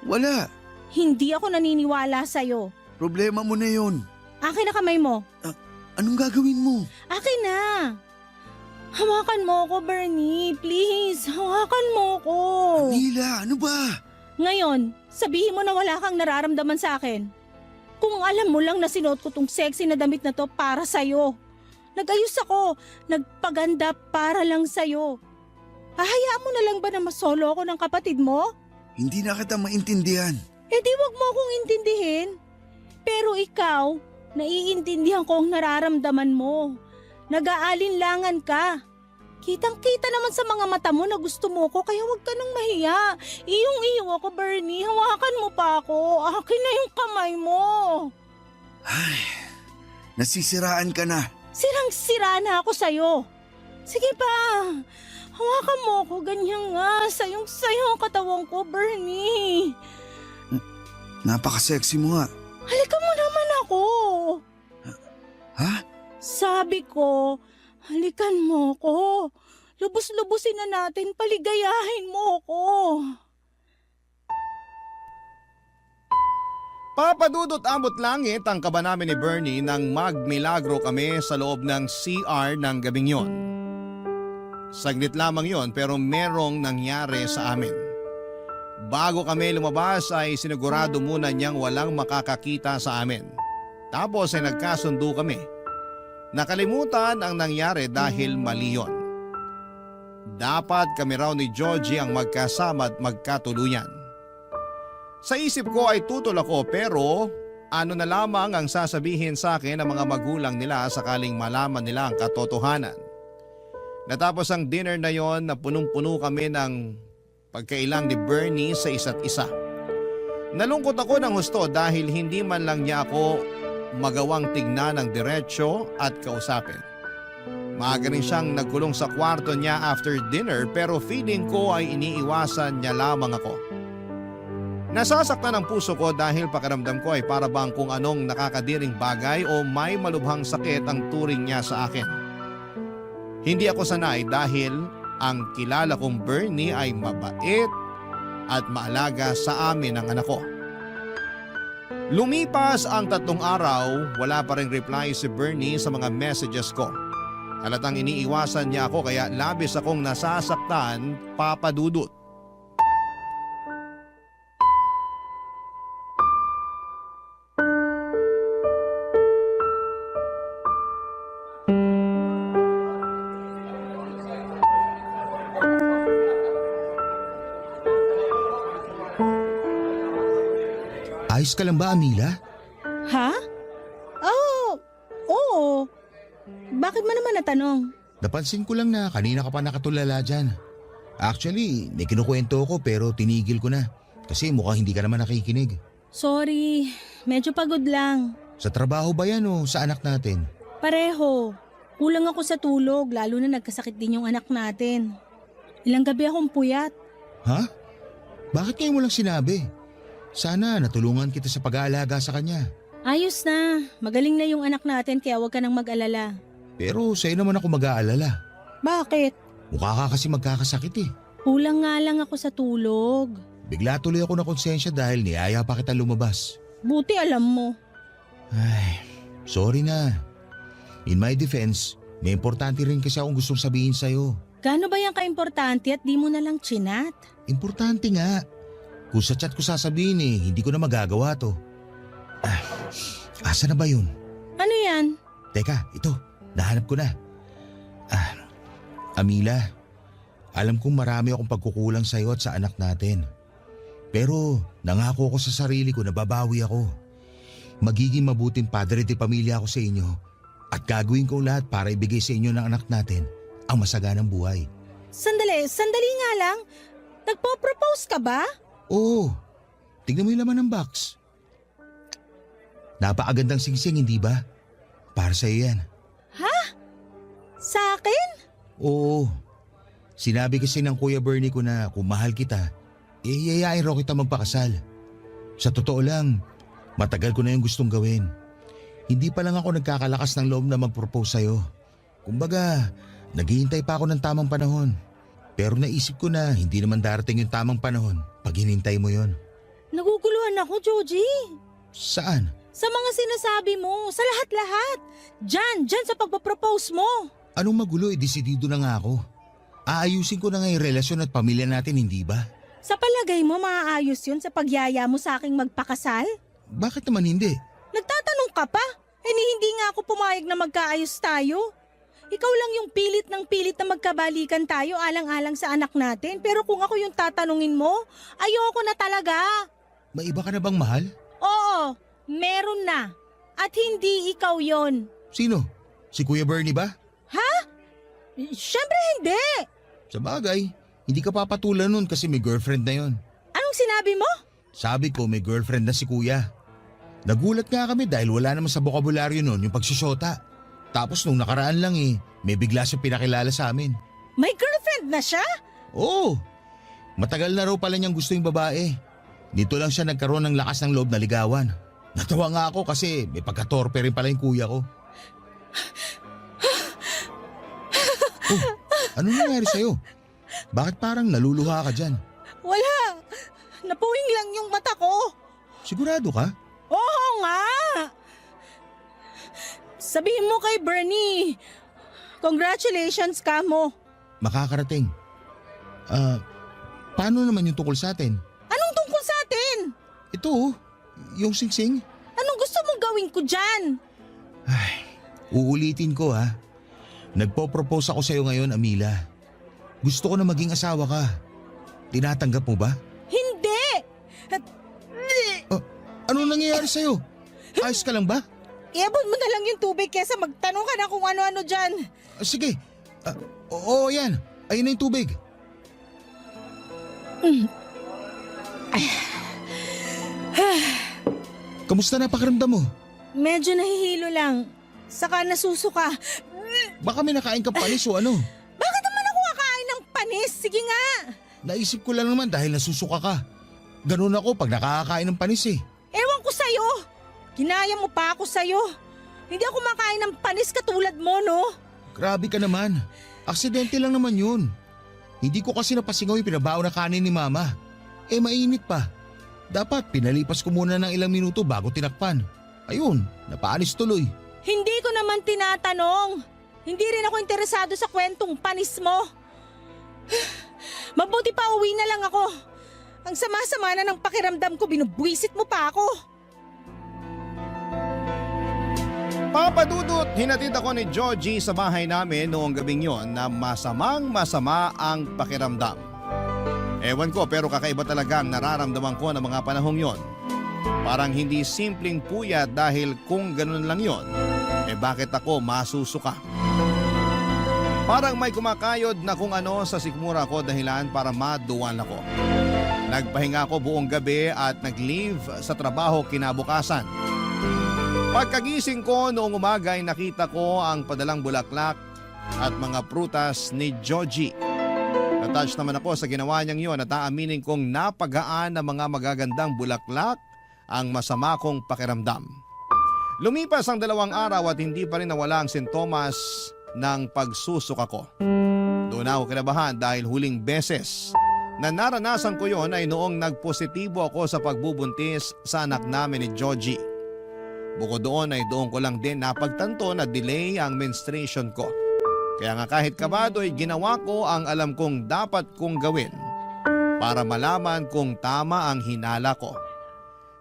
Wala. Hindi ako naniniwala sa'yo. Problema mo na yun. Akin na kamay mo. Anong gagawin mo? Akin na. Hawakan mo ko, Bernie. Please, hawakan mo ko. Amila, ano ba? Ngayon, sabihin mo na wala kang nararamdaman sa akin. Kung alam mo lang na sinuot ko tong sexy na damit na to para sa'yo. Nag-ayos ako, nagpaganda para lang sa'yo. Hahayaan mo na lang ba na masolo ako ng kapatid mo? Hindi na kita maintindihan. Eh di wag mo akong intindihin. Pero ikaw, naiintindihan ko ang nararamdaman mo. Nag-aalinlangan ka. Kitang-kita naman sa mga mata mo na gusto mo ko kaya wag ka nang mahiya. Iyong-iyo ako, Bernie. Hawakan mo pa ako. Akin na yung kamay mo. Ay, nasisiraan ka na. Sirang-sira na ako sa'yo. Sige pa. Hawakan mo ako. Ganyan nga. Sayong-sayo ang katawan ko, Bernie. Napaka-sexy mo nga. Halika mo naman ako. Ha? Sabi ko, halikan mo ko. Lubos-lubusin na natin, paligayahin mo ko. Papadudot abot langit ang kaba namin ni Bernie nang magmilagro kami sa loob ng CR ng gabing yon. Saglit lamang yon pero merong nangyari sa amin. Bago kami lumabas ay sinigurado muna niyang walang makakakita sa amin. Tapos ay nagkasundo kami. Nakalimutan ang nangyari dahil mali yun. Dapat kami raw ni Joji ang magkasama at magkatuluyan. Sa isip ko ay tutol ako pero ano na lamang ang sasabihin sa akin ng mga magulang nila sakaling malaman nila ang katotohanan. Natapos ang dinner na yon na punong-puno kami ng pagkailang ni Bernie sa isa't isa. Nalungkot ako ng husto dahil hindi man lang niya ako magawang tignan ng diretsyo at kausapin. Maaga rin siyang nagkulong sa kwarto niya after dinner pero feeling ko ay iniiwasan niya lamang ako. Nasasaktan ang puso ko dahil pakiramdam ko ay para bang kung anong nakakadiring bagay o may malubhang sakit ang turing niya sa akin. Hindi ako sanay dahil ang kilala kong Bernie ay mabait at maalaga sa amin ang anak ko. Lumipas ang 3 araw, wala pa ring reply si Bernie sa mga messages ko. Halatang iniiwasan niya ako kaya labis akong nasasaktan, papadudot. Ayos ka lang ba, Amila? Ha? Oo. Bakit mo naman natanong? Napansin ko lang na kanina ka pa nakatulala dyan. Actually, may kinukwento ko pero tinigil ko na. Kasi mukhang hindi ka naman nakikinig. Sorry, medyo pagod lang. Sa trabaho ba yan o sa anak natin? Pareho. Kulang ako sa tulog lalo na nagkasakit din yung anak natin. Ilang gabi akong puyat. Ha? Bakit kayo mo lang sinabi? Sana natulungan kita sa pag-aalaga sa kanya. Ayos na. Magaling na yung anak natin kaya huwag ka nang mag-alala. Pero sa'yo naman ako mag-aalala. Bakit? Mukha ka kasi magkakasakit eh. Kulang nga lang ako sa tulog. Bigla tuloy ako na konsensya dahil niyaya pa kita lumabas. Buti alam mo. Ay, sorry na. In my defense, may importante rin kasi akong gustong sabihin sa'yo. Gaano ba yan ka-importante at di mo na lang chinat? Importante nga. Kung sa chat ko sasabihin hindi ko na magagawa to. Asa na ba yun? Ano yan? Teka, ito. Nahanap ko na. Amila, alam kong marami akong pagkukulang sa iyo at sa anak natin. Pero nangako ko sa sarili ko na babawi ako. Magiging mabuting padre de pamilya ako sa inyo at gagawin ko lahat para ibigay sa inyo ng anak natin ang masaganang buhay. Sandali nga lang. Nagpo-propose ka ba? Oo, tignan mo yung laman ng box. Napakagandang singsing, hindi ba? Para sa iyo yan. Ha? Sa akin? Oo. Sinabi kasi ng Kuya Bernie ko na kung mahal kita, yayain raw kita magpakasal. Sa totoo lang, matagal ko na yung gustong gawin. Hindi pa lang ako nagkakalakas ng loob na mag-propose sa'yo. Kumbaga, naghihintay pa ako ng tamang panahon. Pero naisip ko na hindi naman darating yung tamang panahon pag hinintay mo yon. Naguguluhan ako, Joji. Saan? Sa mga sinasabi mo, sa lahat-lahat. Diyan sa pagpapropose mo. Anong magulo, desidido na nga ako. Aayusin ko na nga yung relasyon at pamilya natin, hindi ba? Sa palagay mo, maaayos yun sa pagyaya mo sa aking magpakasal? Bakit naman hindi? Nagtatanong ka pa? Hindi nga ako pumayag na magkaayos tayo. Ikaw lang yung pilit na magkabalikan tayo alang-alang sa anak natin. Pero kung ako yung tatanungin mo, ayoko na talaga. May iba ka na bang mahal? Oo, meron na. At hindi ikaw yon. Sino? Si Kuya Bernie ba? Ha? Siyempre hindi. Sa bagay, hindi ka papatulan nun kasi may girlfriend na yon. Anong sinabi mo? Sabi ko may girlfriend na si Kuya. Nagulat nga kami dahil wala naman sa bokabularyo nun yung pagsusyota. Tapos nung nakaraan lang may bigla siyang pinakilala sa amin. May girlfriend na siya? Oo. Matagal na raw pala niyang gusto yung babae. Dito lang siya nagkaroon ng lakas ng loob na ligawan. Natawa nga ako kasi may pagkatorpe rin pala yung kuya ko. Oh, ano nangyari sa'yo? Bakit parang naluluha ka dyan? Wala. Napuwing lang yung mata ko. Sigurado ka? Oo nga. Sabihin mo kay Bernie, congratulations ka mo. Makakarating. Paano naman yung tungkol sa atin? Anong tungkol sa atin? Ito, yung singsing. Anong gusto mong gawin ko dyan? Uulitin ko ha. Nagpo-propose ako sa'yo ngayon, Amila. Gusto ko na maging asawa ka. Tinatanggap mo ba? Hindi! Ano nangyayari sa'yo? Ayos ka lang ba? Iabot mo na lang yung tubig kesa magtanong ka na kung ano-ano dyan. Sige. Oo, yan. Ayun na yung tubig. Kamusta na pakiramdam mo? Medyo nahihilo lang. Saka nasusuka. Baka may nakain ka panis o ano? Bakit naman ako kakain ng panis? Sige nga. Naisip ko lang naman dahil nasusuka ka. Ganun ako pag nakakain ng panis eh. Ewan ko sa'yo. Ginaya mo pa ako sa'yo. Hindi ako makain ng panis katulad mo, no? Grabe ka naman. Aksidente lang naman yun. Hindi ko kasi napasingaw yung pinabao na kanin ni Mama. Mainit pa. Dapat pinalipas ko muna ng ilang minuto bago tinakpan. Ayun, napaalis tuloy. Hindi ko naman tinatanong. Hindi rin ako interesado sa kwentong panis mo. Mabuti pa uwi na lang ako. Ang sama-sama na ng pakiramdam ko, binubwisit mo pa ako. Papa Dudut, hinatid ako ni Joji sa bahay namin noong gabing yon na masamang-masama ang pakiramdam. Ewan ko pero kakaiba talaga ang nararamdaman ko ng mga panahong yon. Parang hindi simpleng puyat dahil kung ganun lang yon, bakit ako masusuka? Parang may kumakayod na kung ano sa sikmura ko dahilan para maduwan ako. Nagpahinga ako buong gabi at nag-leave sa trabaho kinabukasan. Pagkagising ko noong umaga ay nakita ko ang padalang bulaklak at mga prutas ni Joji. Natouch naman ako sa ginawa niyang yon at aaminin kong napagaan ng mga magagandang bulaklak ang masama kong pakiramdam. Lumipas ang 2 araw at hindi pa rin nawala ang sintomas ng pagsusuka ko. Doon ako kinabahan dahil huling beses na naranasan ko yon ay noong nagpositibo ako sa pagbubuntis sa anak namin ni Joji. Bukod doon ay doon ko lang din napagtanto na delay ang menstruation ko. Kaya nga kahit kabado ay ginawa ko ang alam kong dapat kong gawin para malaman kung tama ang hinala ko.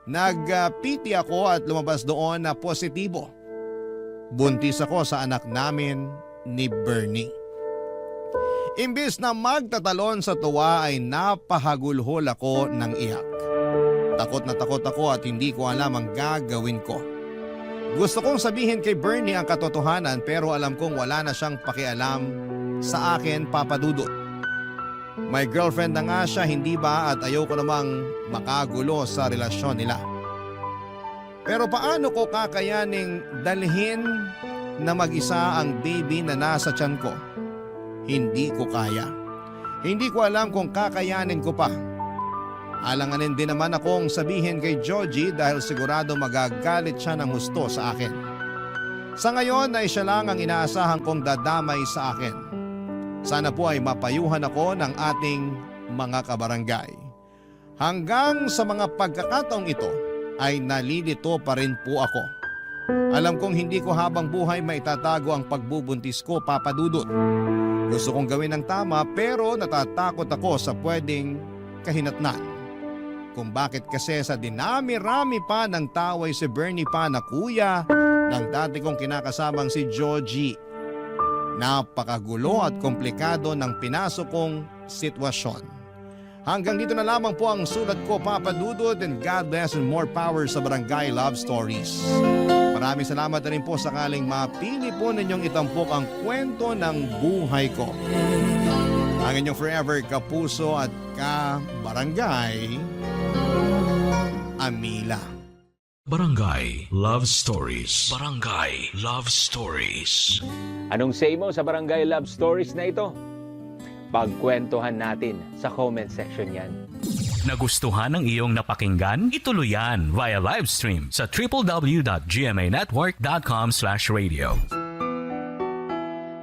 Nag-PT ako at lumabas doon na positibo. Buntis ako sa anak namin ni Bernie. Imbis na magtatalon sa tuwa ay napahagulhol ako ng iyak. Takot na takot ako at hindi ko alam ang gagawin ko. Gusto kong sabihin kay Bernie ang katotohanan pero alam kong wala na siyang pakialam sa akin, Papa Dudut. May girlfriend na nga siya, hindi ba, at ayoko namang makagulo sa relasyon nila. Pero paano ko kakayaning dalhin na mag-isa ang baby na nasa tiyan ko? Hindi ko kaya. Hindi ko alam kung kakayanin ko pa. Alanganin din naman akong sabihin kay Georgie dahil sigurado magagalit siya ng husto sa akin. Sa ngayon ay siya lang ang inaasahan kong dadamay sa akin. Sana po ay mapayuhan ako ng ating mga kabarangay. Hanggang sa mga pagkakataong ito ay nalilito pa rin po ako. Alam kong hindi ko habang buhay maitatago ang pagbubuntis ko, Papa Dudut. Gusto kong gawin ng tama pero natatakot ako sa pwedeng kahinatnan. Kung bakit kasi sa dinami-rami pa ng taway si Bernie pa na kuya ng dati kong kinakasamang si Georgie. Napakagulo at komplikado ng pinasok kong sitwasyon. Hanggang dito na lamang po ang sulat ko, Papa Dudut, and God bless and more power sa Barangay Love Stories. Maraming salamat na rin po sakaling mapili po ninyong itampok ang kwento ng buhay ko. Ang inyong forever kapuso at kabarangay, Amila. Barangay Love Stories. Barangay Love Stories. Anong say mo sa Barangay Love Stories na ito? Pagkwentuhan natin sa comment section yan. Nagustuhan ng iyong napakinggan? Ituloy yan via live stream sa www.gmanetwork.com/radio.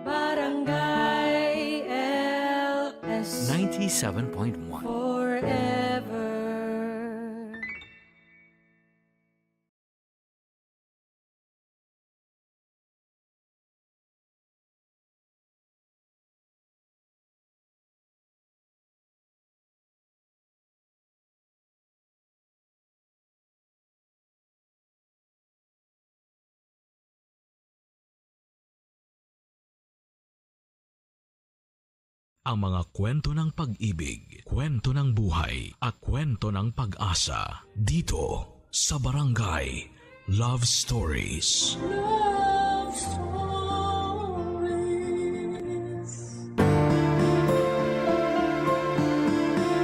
Barangay LS 97.1 forever. Ang mga kwento ng pag-ibig, kwento ng buhay, at kwento ng pag-asa dito sa Barangay Love Stories. Love Stories.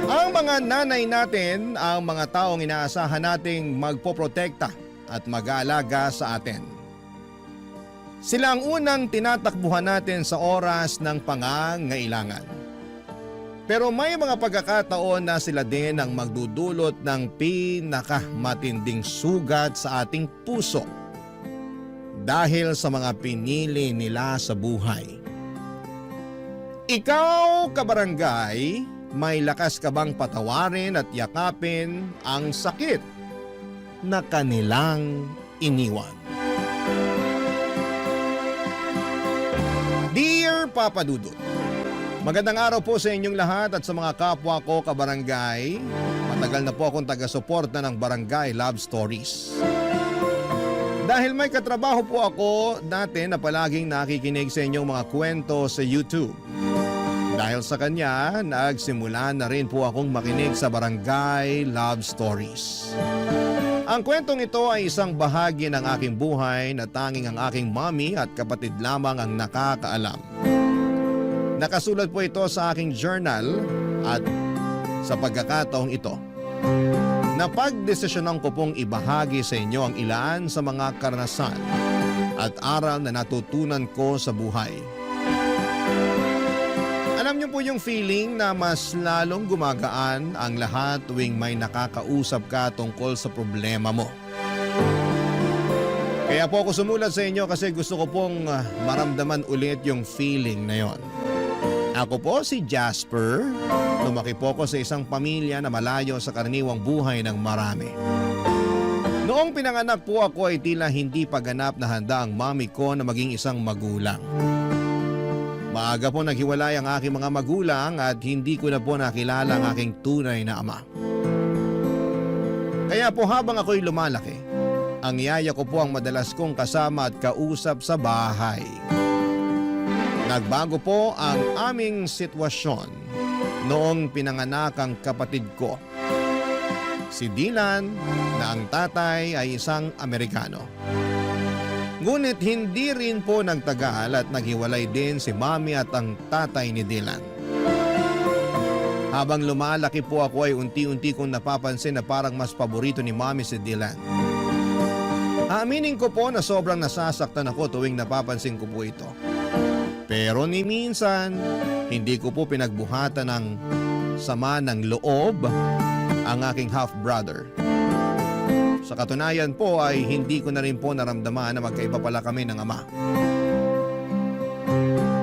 Ang mga nanay natin, ang mga taong inaasahan nating magpoprotekta at mag-aalaga sa atin. Sila ang unang tinatakbuhan natin sa oras ng pangangailangan. Pero may mga pagkakataon na sila din ang magdudulot ng pinakamatinding sugat sa ating puso dahil sa mga pinili nila sa buhay. Ikaw, kabarangay, may lakas ka bang patawarin at yakapin ang sakit na kanilang iniwan? Dear Papa Dudut, magandang araw po sa inyong lahat at sa mga kapwa ko kabarangay. Matagal na po akong taga-suporta ng Barangay Love Stories. Dahil may katrabaho po ako dati na palaging nakikinig sa inyong mga kwento sa YouTube. Dahil sa kanya, nagsimula na rin po akong makinig sa Barangay Love Stories. Ang kwentong ito ay isang bahagi ng aking buhay na tanging ang aking mommy at kapatid lamang ang nakakaalam. Nakasulat po ito sa aking journal at sa pagkakataong ito, napagdesisyonan ko pong ibahagi sa inyo ang ilan sa mga karanasan at aral na natutunan ko sa buhay. Alam niyo po yung feeling na mas lalong gumagaan ang lahat tuwing may nakakausap ka tungkol sa problema mo. Kaya po ako sumulat sa inyo kasi gusto ko pong maramdaman ulit yung feeling na yon. Ako po si Jasper. Lumaki po ako sa isang pamilya na malayo sa karaniwang buhay ng marami. Noong pinanganak po ako ay tila hindi pa ganap na handa ang mami ko na maging isang magulang. Maaga po naghiwalay ang aking mga magulang at hindi ko na po nakilala ang aking tunay na ama. Kaya po habang ako'y lumalaki, Ang yaya ko po ang madalas kong kasama at kausap sa bahay. Nagbago po ang aming sitwasyon noong pinanganak ang kapatid ko. Si Dylan na ang tatay ay isang Amerikano. Ngunit hindi rin po nagtagal at naghiwalay din si Mami at ang tatay ni Dylan. Habang lumalaki po ako ay unti-unti kong napapansin na parang mas paborito ni Mami si Dylan. Aaminin ko po na sobrang nasasaktan ako tuwing napapansin ko po ito. Pero ni minsan, hindi ko po pinagbuhatan ng sama ng loob ang aking half-brother. Sa katunayan po ay hindi ko na rin po naramdaman na magkaiba pala kami ng ama.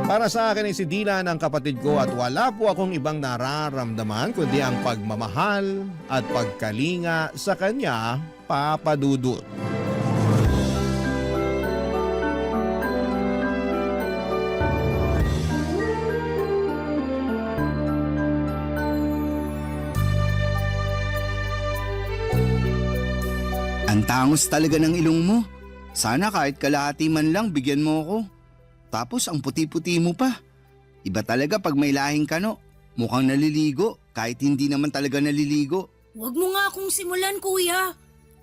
Para sa akin ay si Dylan ang kapatid ko at wala po akong ibang nararamdaman kundi ang pagmamahal at pagkalinga sa kanya, Papa Dudut. Ang tangos talaga ng ilong mo. Sana kahit kalahati man lang bigyan mo ako. Tapos ang puti-puti mo pa. Iba talaga pag may lahing kano. Mukhang naliligo kahit hindi naman talaga naliligo. Huwag mo nga akong simulan, kuya.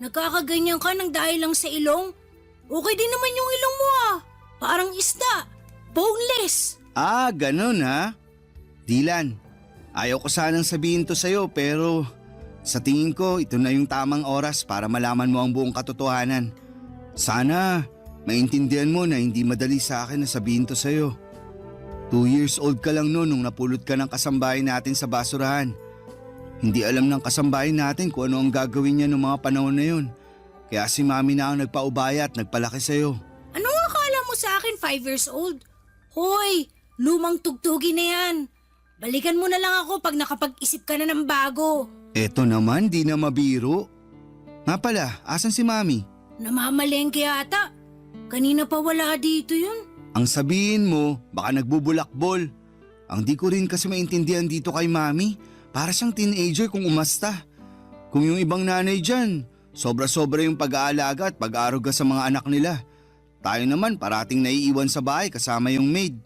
Nagkakaganyan ka ng dahil lang sa ilong. Okay din naman yung ilong mo ah. Parang isda. Boneless. Ah, ganun ha? Dylan, ayaw ko sanang sabihin to sa'yo pero sa tingin ko ito na yung tamang oras para malaman mo ang buong katotohanan. Sana maintindihan mo na hindi madali sa akin na sabihin to sa'yo. 2 years old ka lang noon nung napulot ka ng kasambahay natin sa basurahan. Hindi alam ng kasambahay natin kung ano ang gagawin niya noong mga panahon na yun. Kaya si Mami na ang nagpaubaya at nagpalaki sa'yo. Anong akala mo sa akin 5 years old? Hoy, lumang tugtugin na yan. Balikan mo na lang ako pag nakapag-isip ka na ng bago. Eto naman, di na mabiro. Nga pala, asan si Mami? Namamalengke ata. Kanina pa wala dito yun. Ang sabihin mo, baka nagbubulakbol. Ang di ko rin kasi maintindihan dito kay Mami, para siyang teenager kung umasta. Kung yung ibang nanay dyan, sobra-sobra yung pag-aalaga at pag-aaruga sa mga anak nila. Tayo naman parating naiiwan sa bahay kasama yung maid.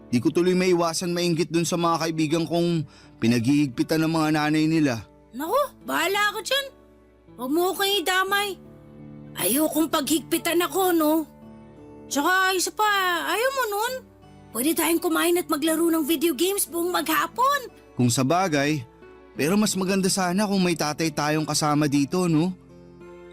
Di ko tuloy maiwasan mainggit dun sa mga kaibigan kong pinaghihigpitan ng mga nanay nila. Naku, bahala ka dyan. Huwag mo akong idamay. Ayaw kong paghigpitan ako, no? Tsaka isa pa, ayaw mo nun? Pwede tayong kumain at maglaro ng video games buong maghapon. Kung sa bagay, pero mas maganda sana kung may tatay tayong kasama dito, no?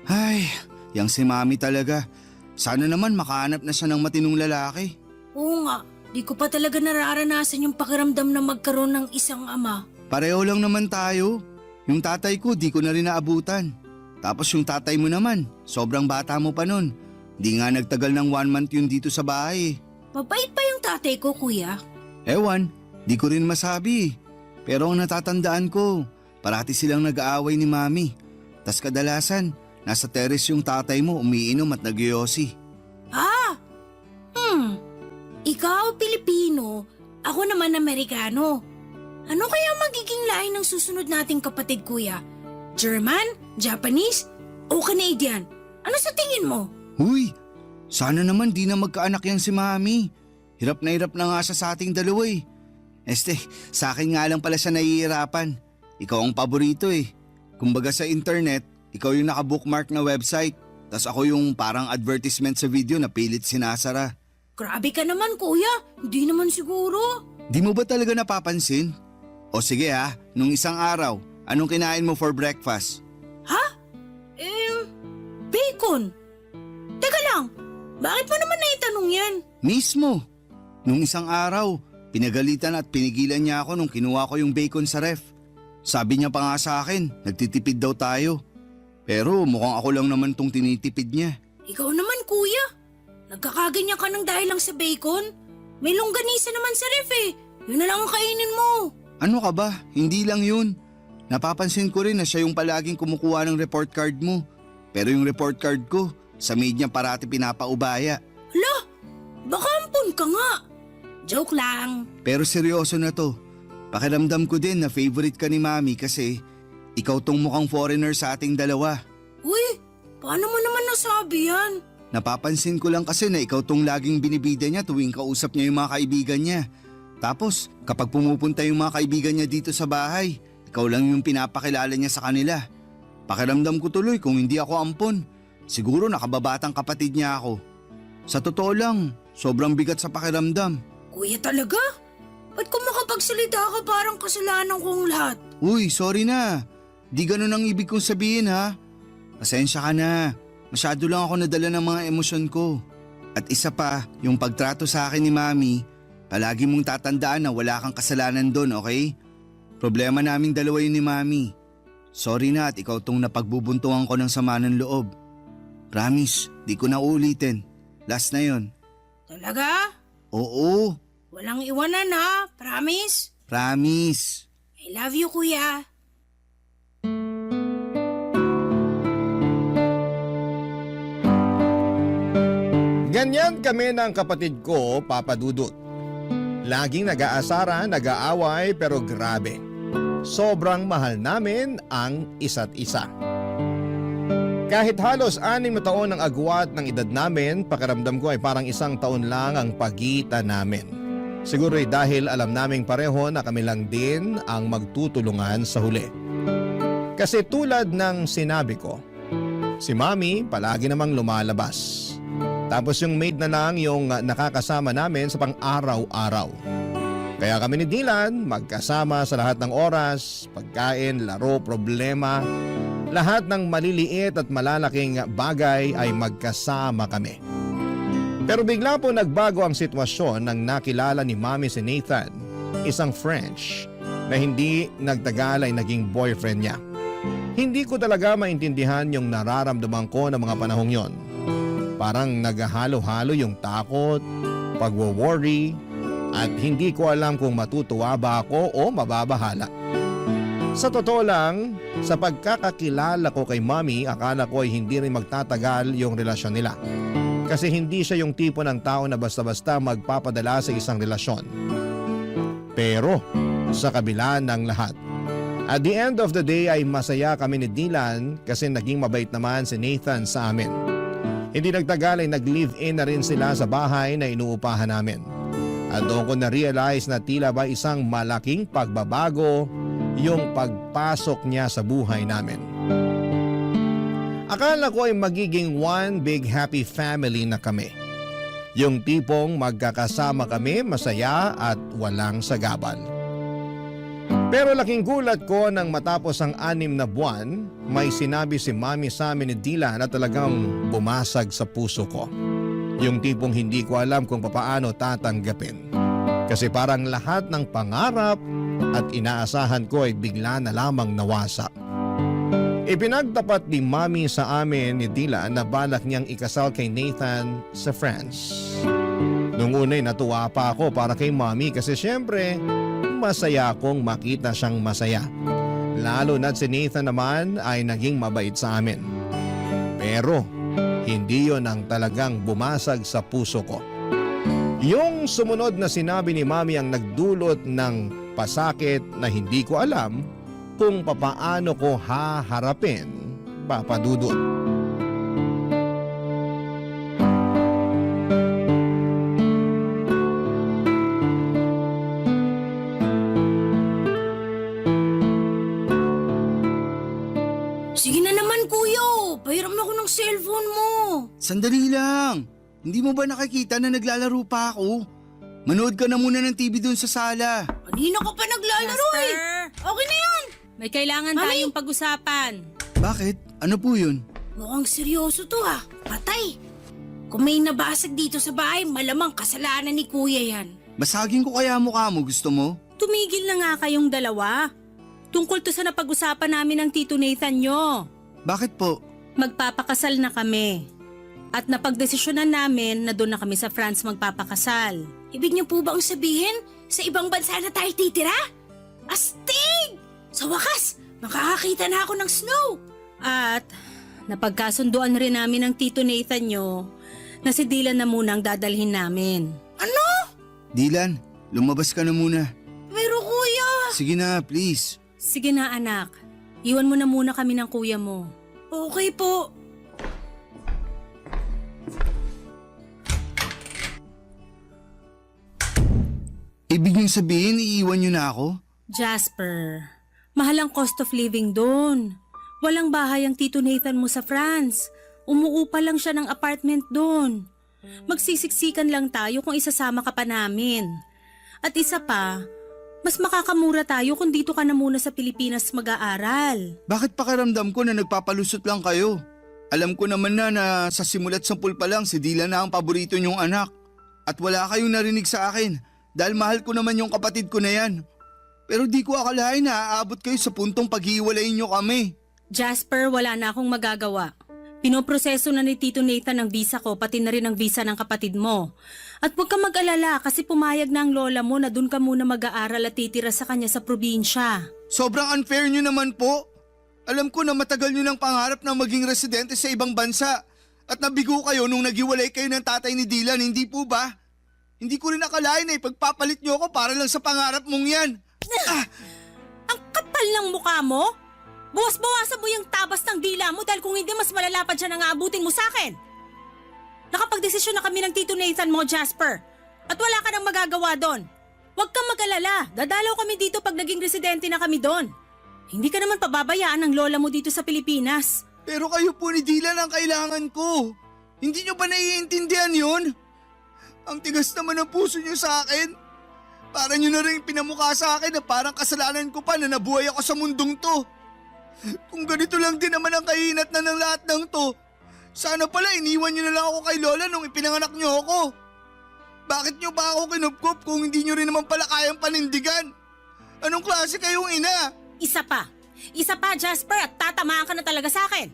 Ay, yang si Mami talaga. Sana naman makahanap na siya ng matinong lalaki. Oo nga, di ko pa talaga nararanasan yung pakiramdam na magkaroon ng isang ama. Pareho lang naman tayo. Yung tatay ko di ko na rin naabutan. Tapos yung tatay mo naman, sobrang bata mo pa nun. Di nga nagtagal ng 1 month yun dito sa bahay. Mabait pa yung tatay ko, kuya. Ewan, di ko rin masabi. Pero ang natatandaan ko, parati silang nag-aaway ni Mami. Tas kadalasan, nasa terrace yung tatay mo umiinom at nagyoyosi. Ah! Ikaw Pilipino, ako naman Amerikano. Ano kaya magiging lahi ng susunod nating kapatid, kuya? German? Japanese? O Canadian? Ano sa tingin mo? Huy, sana naman di na magkaanak yan si Mami. Hirap na nga siya sa ating dalawa eh. Sa akin nga lang pala siya nahihirapan. Ikaw ang paborito eh. Kumbaga sa internet, ikaw yung nakabookmark na website. Tas ako yung parang advertisement sa video na pilit sinasara. Grabe ka naman, kuya. Hindi naman siguro. Di mo ba talaga napapansin? O sige ha, nung isang araw, anong kinain mo for breakfast? Ha? Bacon. Teka lang, bakit mo naman naitanong yan? Mismo. Nung isang araw, pinagalitan at pinigilan niya ako nung kinuha ko yung bacon sa ref. Sabi niya pa nga sa akin, nagtitipid daw tayo. Pero mukhang ako lang naman tong tinitipid niya. Ikaw naman, kuya. Nagkakaganyan ka ng dahil lang sa bacon? May longganisa naman sa ref eh. Yun na lang ang kainin mo. Ano ka ba? Hindi lang yun. Napapansin ko rin na siya yung palaging kumukuha ng report card mo. Pero yung report card ko, sa maid niya parati pinapaubaya. Hala, baka ampun ka nga. Joke lang. Pero seryoso na to. Pakiramdam ko din na favorite ka ni Mami kasi ikaw tong mukhang foreigner sa ating dalawa. Uy, Paano mo naman nasabi yan? Napapansin ko lang kasi na ikaw tong laging binibida niya tuwing kausap niya yung mga kaibigan niya. Tapos, kapag pumupunta yung mga kaibigan niya dito sa bahay, ikaw lang yung pinapakilala niya sa kanila. Pakiramdam ko tuloy kung hindi ako ampon. Siguro nakababatang kapatid niya ako. Sa totoo lang, sobrang bigat sa pakiramdam. Kuya talaga? Ba't kung makapagsalita ka parang kasalanan kong lahat? Uy, sorry na. Di ganun ang ibig kong sabihin ha. Pasensya ka na. Masyado lang ako nadala ng mga emosyon ko. At isa pa, yung pagtrato sa akin ni Mami, palagi mong tatandaan na wala kang kasalanan doon, okay? Problema naming dalawa yun ni Mami. Sorry na at ikaw tong napagbubuntungan ko ng sama ng loob. Promise, di ko na ulitin. Last na yon. Talaga? Oo, Walang iwanan ha? Promise? promise. I love you, kuya. Ganyan kami ng kapatid ko, Papa Dudut. Laging nag-aasara, nag-aaway pero grabe. Sobrang mahal namin ang isa't isa. Kahit halos 6 na taon ang agwat ng edad namin, pakiramdam ko ay parang 1 taon lang ang pagitan namin. Siguro ay dahil alam naming pareho na kami lang din ang magtutulungan sa huli. Kasi tulad ng sinabi ko, si Mami palagi namang lumalabas. Tapos yung maid na lang yung nakakasama namin sa pang-araw-araw. Kaya kami ni Dylan magkasama sa lahat ng oras, pagkain, laro, problema. Lahat ng maliliit at malalaking bagay ay magkasama kami. Pero bigla po nagbago ang sitwasyon nang nakilala ni Mami si Nathan, isang French na hindi nagtagal ay naging boyfriend niya. Hindi ko talaga maintindihan yung nararamdaman ko ng mga panahong yon. Parang naghahalo-halo yung takot, pagwo-worry, at hindi ko alam kung matutuwa ba ako o mababahala. Sa totoo lang, sa pagkakakilala ko kay Mami, akala ko ay hindi rin magtatagal yung relasyon nila. Kasi hindi siya yung tipo ng tao na basta-basta magpapadala sa isang relasyon. Pero sa kabila ng lahat, at the end of the day ay masaya kami ni Dylan kasi naging mabait naman si Nathan sa amin. Hindi nagtagal ay nag-live-in na rin sila sa bahay na inuupahan namin. At doon ko na-realize na tila ba isang malaking pagbabago yung pagpasok niya sa buhay namin. Akala ko ay magiging one big happy family na kami. Yung tipong magkakasama kami masaya at walang sagabal. Pero laking gulat ko nang matapos ang 6 na buwan, may sinabi si Mami sa amin ni Dylan na talagang bumasag sa puso ko. Yung tipong hindi ko alam kung papaano tatanggapin. Kasi parang lahat ng pangarap at inaasahan ko ay bigla na lamang nawasak. Ipinagtapat ni Mami sa amin ni Dylan na balak niyang ikasal kay Nathan sa France. Nung una'y natuwa pa ako para kay Mami kasi syempre masaya akong makita siyang masaya. Lalo na't si Nathan naman ay naging mabait sa amin. Pero hindi yon ang talagang bumasag sa puso ko. Yung sumunod na sinabi ni Mami ang nagdulot ng pasakit na hindi ko alam kung papaano ko haharapin, Papa Dudut. Sige na naman, kuya. Pahiram na ako ng cellphone mo. Sandali lang. Hindi mo ba nakikita na naglalaro pa ako? Manood ka na muna ng TV doon sa sala. Kanina ka pa naglalaro eh. Okay na yan. May kailangan tayong pag-usapan. Bakit? Ano po yun? Mukhang seryoso to ah. Patay. Kung may nabasag dito sa bahay, malamang kasalanan ni kuya yan. Basagin ko kaya mukha mo, gusto mo? Tumigil na nga kayong dalawa. Tungkol to sa napag-usapan namin ng Tito Nathan nyo. Bakit po? Magpapakasal na kami. At napagdesisyonan namin na doon na kami sa France magpapakasal. Ibig niyo po bang sabihin, sa ibang bansa na tayo titira? Astig! Sa wakas, makakakita na ako ng snow. At napagkasunduan rin namin ng Tito Nathan nyo na si Dylan na muna ang dadalhin namin. Ano? Dylan, lumabas ka na muna. Pero kuya... Sige na, please. Sige na anak, iwan mo na muna kami ng kuya mo. Okay po. Ibig niyong sabihin, iiwan niyo na ako? Jasper, mahal ang cost of living doon. Walang bahay ang Tito Nathan mo sa France. Umuupa lang siya ng apartment doon. Magsisiksikan lang tayo kung isasama ka pa namin. At isa pa, mas makakamura tayo kung dito ka na muna sa Pilipinas mag-aaral. Bakit pakiramdam ko na nagpapalusot lang kayo? Alam ko naman na sa simulat sampul pa lang si Dylan na ang paborito niyong anak. At wala kayong narinig sa akin dahil mahal ko naman yung kapatid ko na yan. Pero di ko akalain na aabot kayo sa puntong paghiwalayin niyo kami. Jasper, wala na akong magagawa. Pinoproseso na ni Tito Nathan ang visa ko, pati na rin ang visa ng kapatid mo. At huwag ka mag-alala kasi pumayag na ang lola mo na dun ka muna mag-aaral at titira sa kanya sa probinsya. Sobrang unfair niyo naman po. Alam ko na matagal niyo ng pangarap na maging residente sa ibang bansa. At nabigo kayo nung naghiwalay kayo ng tatay ni Dylan, hindi po ba? Hindi ko rin akalain na ipagpapalit niyo ako para lang sa pangarap mong yan. Ang kapal ng mukha mo? Bawas-bawasan mo yung tabas ng dila mo dahil kung hindi mas malala pa dyan ang aabutin mo sa akin. Nakapagdesisyon na kami ng Tito Nathan mo, Jasper. At wala ka nang magagawa doon. Huwag kang mag-alala. Dadalaw kami dito pag naging residente na kami doon. Hindi ka naman pababayaan ng lola mo dito sa Pilipinas. Pero kayo po ni Dylan ang kailangan ko. Hindi niyo ba naiintindihan yun? Ang tigas naman ng puso niyo sa akin. Para niyo na rin pinamukha sa akin na parang kasalanan ko pa na nabuhay ako sa mundong to. Kung ganito lang din naman ang kahinat na ng lahat ng to, sana pala iniwan niyo na lang ako kay Lola nung ipinanganak niyo ako. Bakit niyo pa ako kinupkup kung hindi niyo rin naman pala kayang panindigan? Anong klase kayong ina? Isa pa, Jasper, at tatamaan ka na talaga sa akin.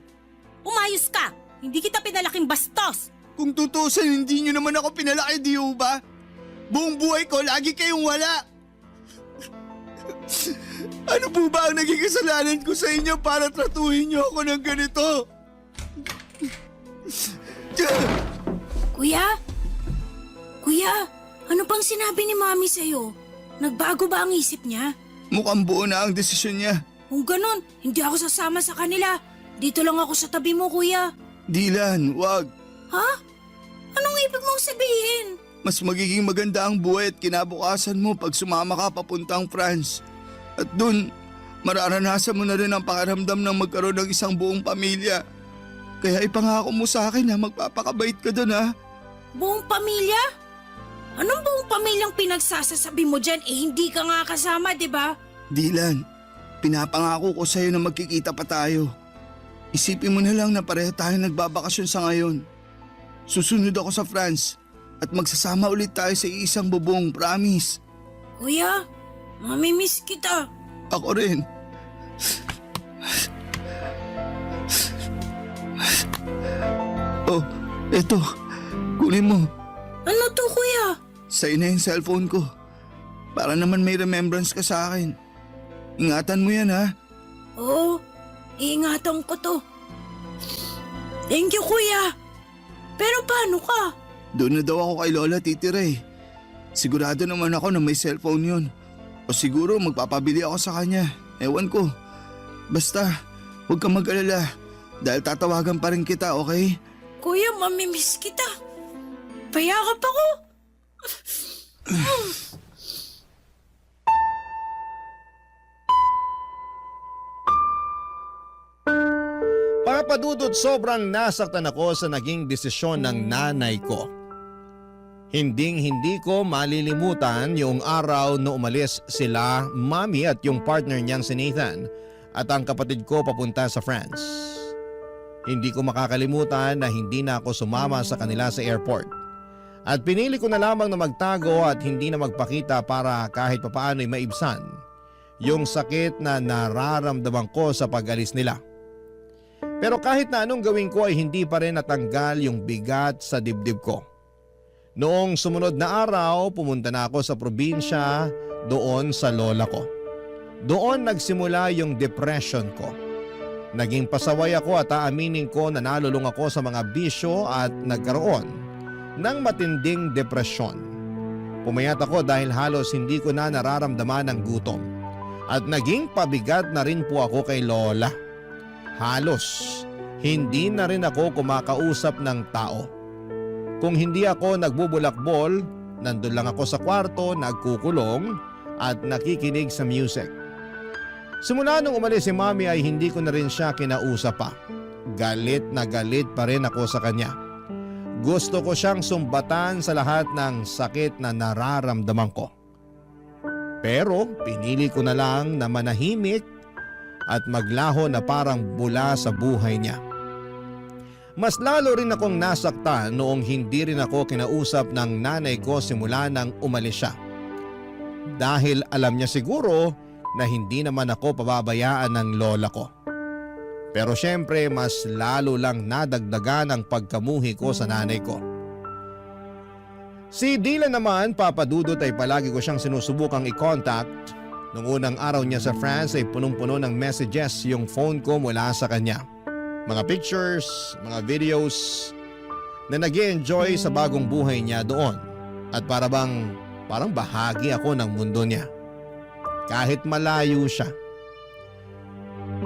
Umayos ka, hindi kita pinalaking bastos. Kung tutusin, hindi niyo naman ako pinalaki, di ba? Buong buhay ko, lagi kayong wala. Ano po ba ang naging kasalanan ko sa inyo para tratuhin niyo ako ng ganito? Kuya? Kuya, ano pang sinabi ni Mami sa'yo? Nagbago ba ang isip niya? Mukhang buo na ang desisyon niya. Kung ganun, hindi ako sasama sa kanila. Dito lang ako sa tabi mo, Kuya. Dylan, wag. Ha? Anong ibig mong sabihin? Mas magiging maganda ang buhay at kinabukasan mo pag sumama ka papuntang France. At dun, mararanasan mo na rin ang pakiramdam ng magkaroon ng isang buong pamilya. Kaya ipangako mo sa akin na magpapakabait ka dun, ha? Buong pamilya? Anong buong pamilyang pinagsasasabi mo dyan? Hindi ka nga kasama, di ba? Dylan, pinapangako ko sa'yo na magkikita pa tayo. Isipin mo na lang na pareho tayo nagbabakasyon sa ngayon. Susunod ako sa France at magsasama ulit tayo sa isang bubong, promise. Kuya, mamimiss kita. Ako rin. Oh, eto. Kunin mo. Ano to, Kuya? Sa'yo na yung cellphone ko. Para naman may remembrance ka sa akin. Ingatan mo yan, ha? Oo, iingatan ko to. Thank you, Kuya. Pero paano ka? Doon na daw ako kay Lola titira eh. Sigurado naman ako na may cellphone yun. O siguro magpapabili ako sa kanya. Ewan ko. Basta, huwag kang mag-alala. Dahil tatawagan pa rin kita, okay? Kuya, mamimiss kita. Payakap ako. Papadudot, sobrang nasaktan ako sa naging desisyon ng nanay ko. Hindi ko malilimutan yung araw na umalis sila, Mami at yung partner niyang si Nathan at ang kapatid ko papunta sa France. Hindi ko makakalimutan na hindi na ako sumama sa kanila sa airport. At pinili ko na lamang na magtago at hindi na magpakita para kahit papaano'y maibsan yung sakit na nararamdaman ko sa pag-alis nila. Pero kahit na anong gawin ko ay hindi pa rin natanggal yung bigat sa dibdib ko. Noong sumunod na araw, pumunta na ako sa probinsya doon sa lola ko. Doon nagsimula yung depression ko. Naging pasaway ako at aaminin ko na nalulung ako sa mga bisyo at nagkaroon ng matinding depresyon. Pumayat ako dahil halos hindi ko na nararamdaman ang gutom. At naging pabigat na rin po ako kay lola. Halos hindi na rin ako kumakausap ng tao. Kung hindi ako nagbubulakbol, nandun lang ako sa kwarto, nagkukulong at nakikinig sa music. Simula nung umalis si Mami ay hindi ko na rin siya kinausap pa. Galit na galit pa rin ako sa kanya. Gusto ko siyang sumbatan sa lahat ng sakit na nararamdaman ko. Pero pinili ko na lang na manahimik at maglaho na parang bula sa buhay niya. Mas lalo rin akong nasaktan noong hindi rin ako kinausap ng nanay ko simula nang umalis siya. Dahil alam niya siguro na hindi naman ako pababayaan ng lola ko. Pero syempre mas lalo lang nadagdagan ang pagkamuhi ko sa nanay ko. Si Dylan naman, Papa Dudut, ay palagi ko siyang sinusubukang i-contact. Noong unang araw niya sa France ay punong-puno ng messages yung phone ko mula sa kanya. Mga pictures, mga videos na nag-i-enjoy sa bagong buhay niya doon. At parang bahagi ako ng mundo niya. Kahit malayo siya.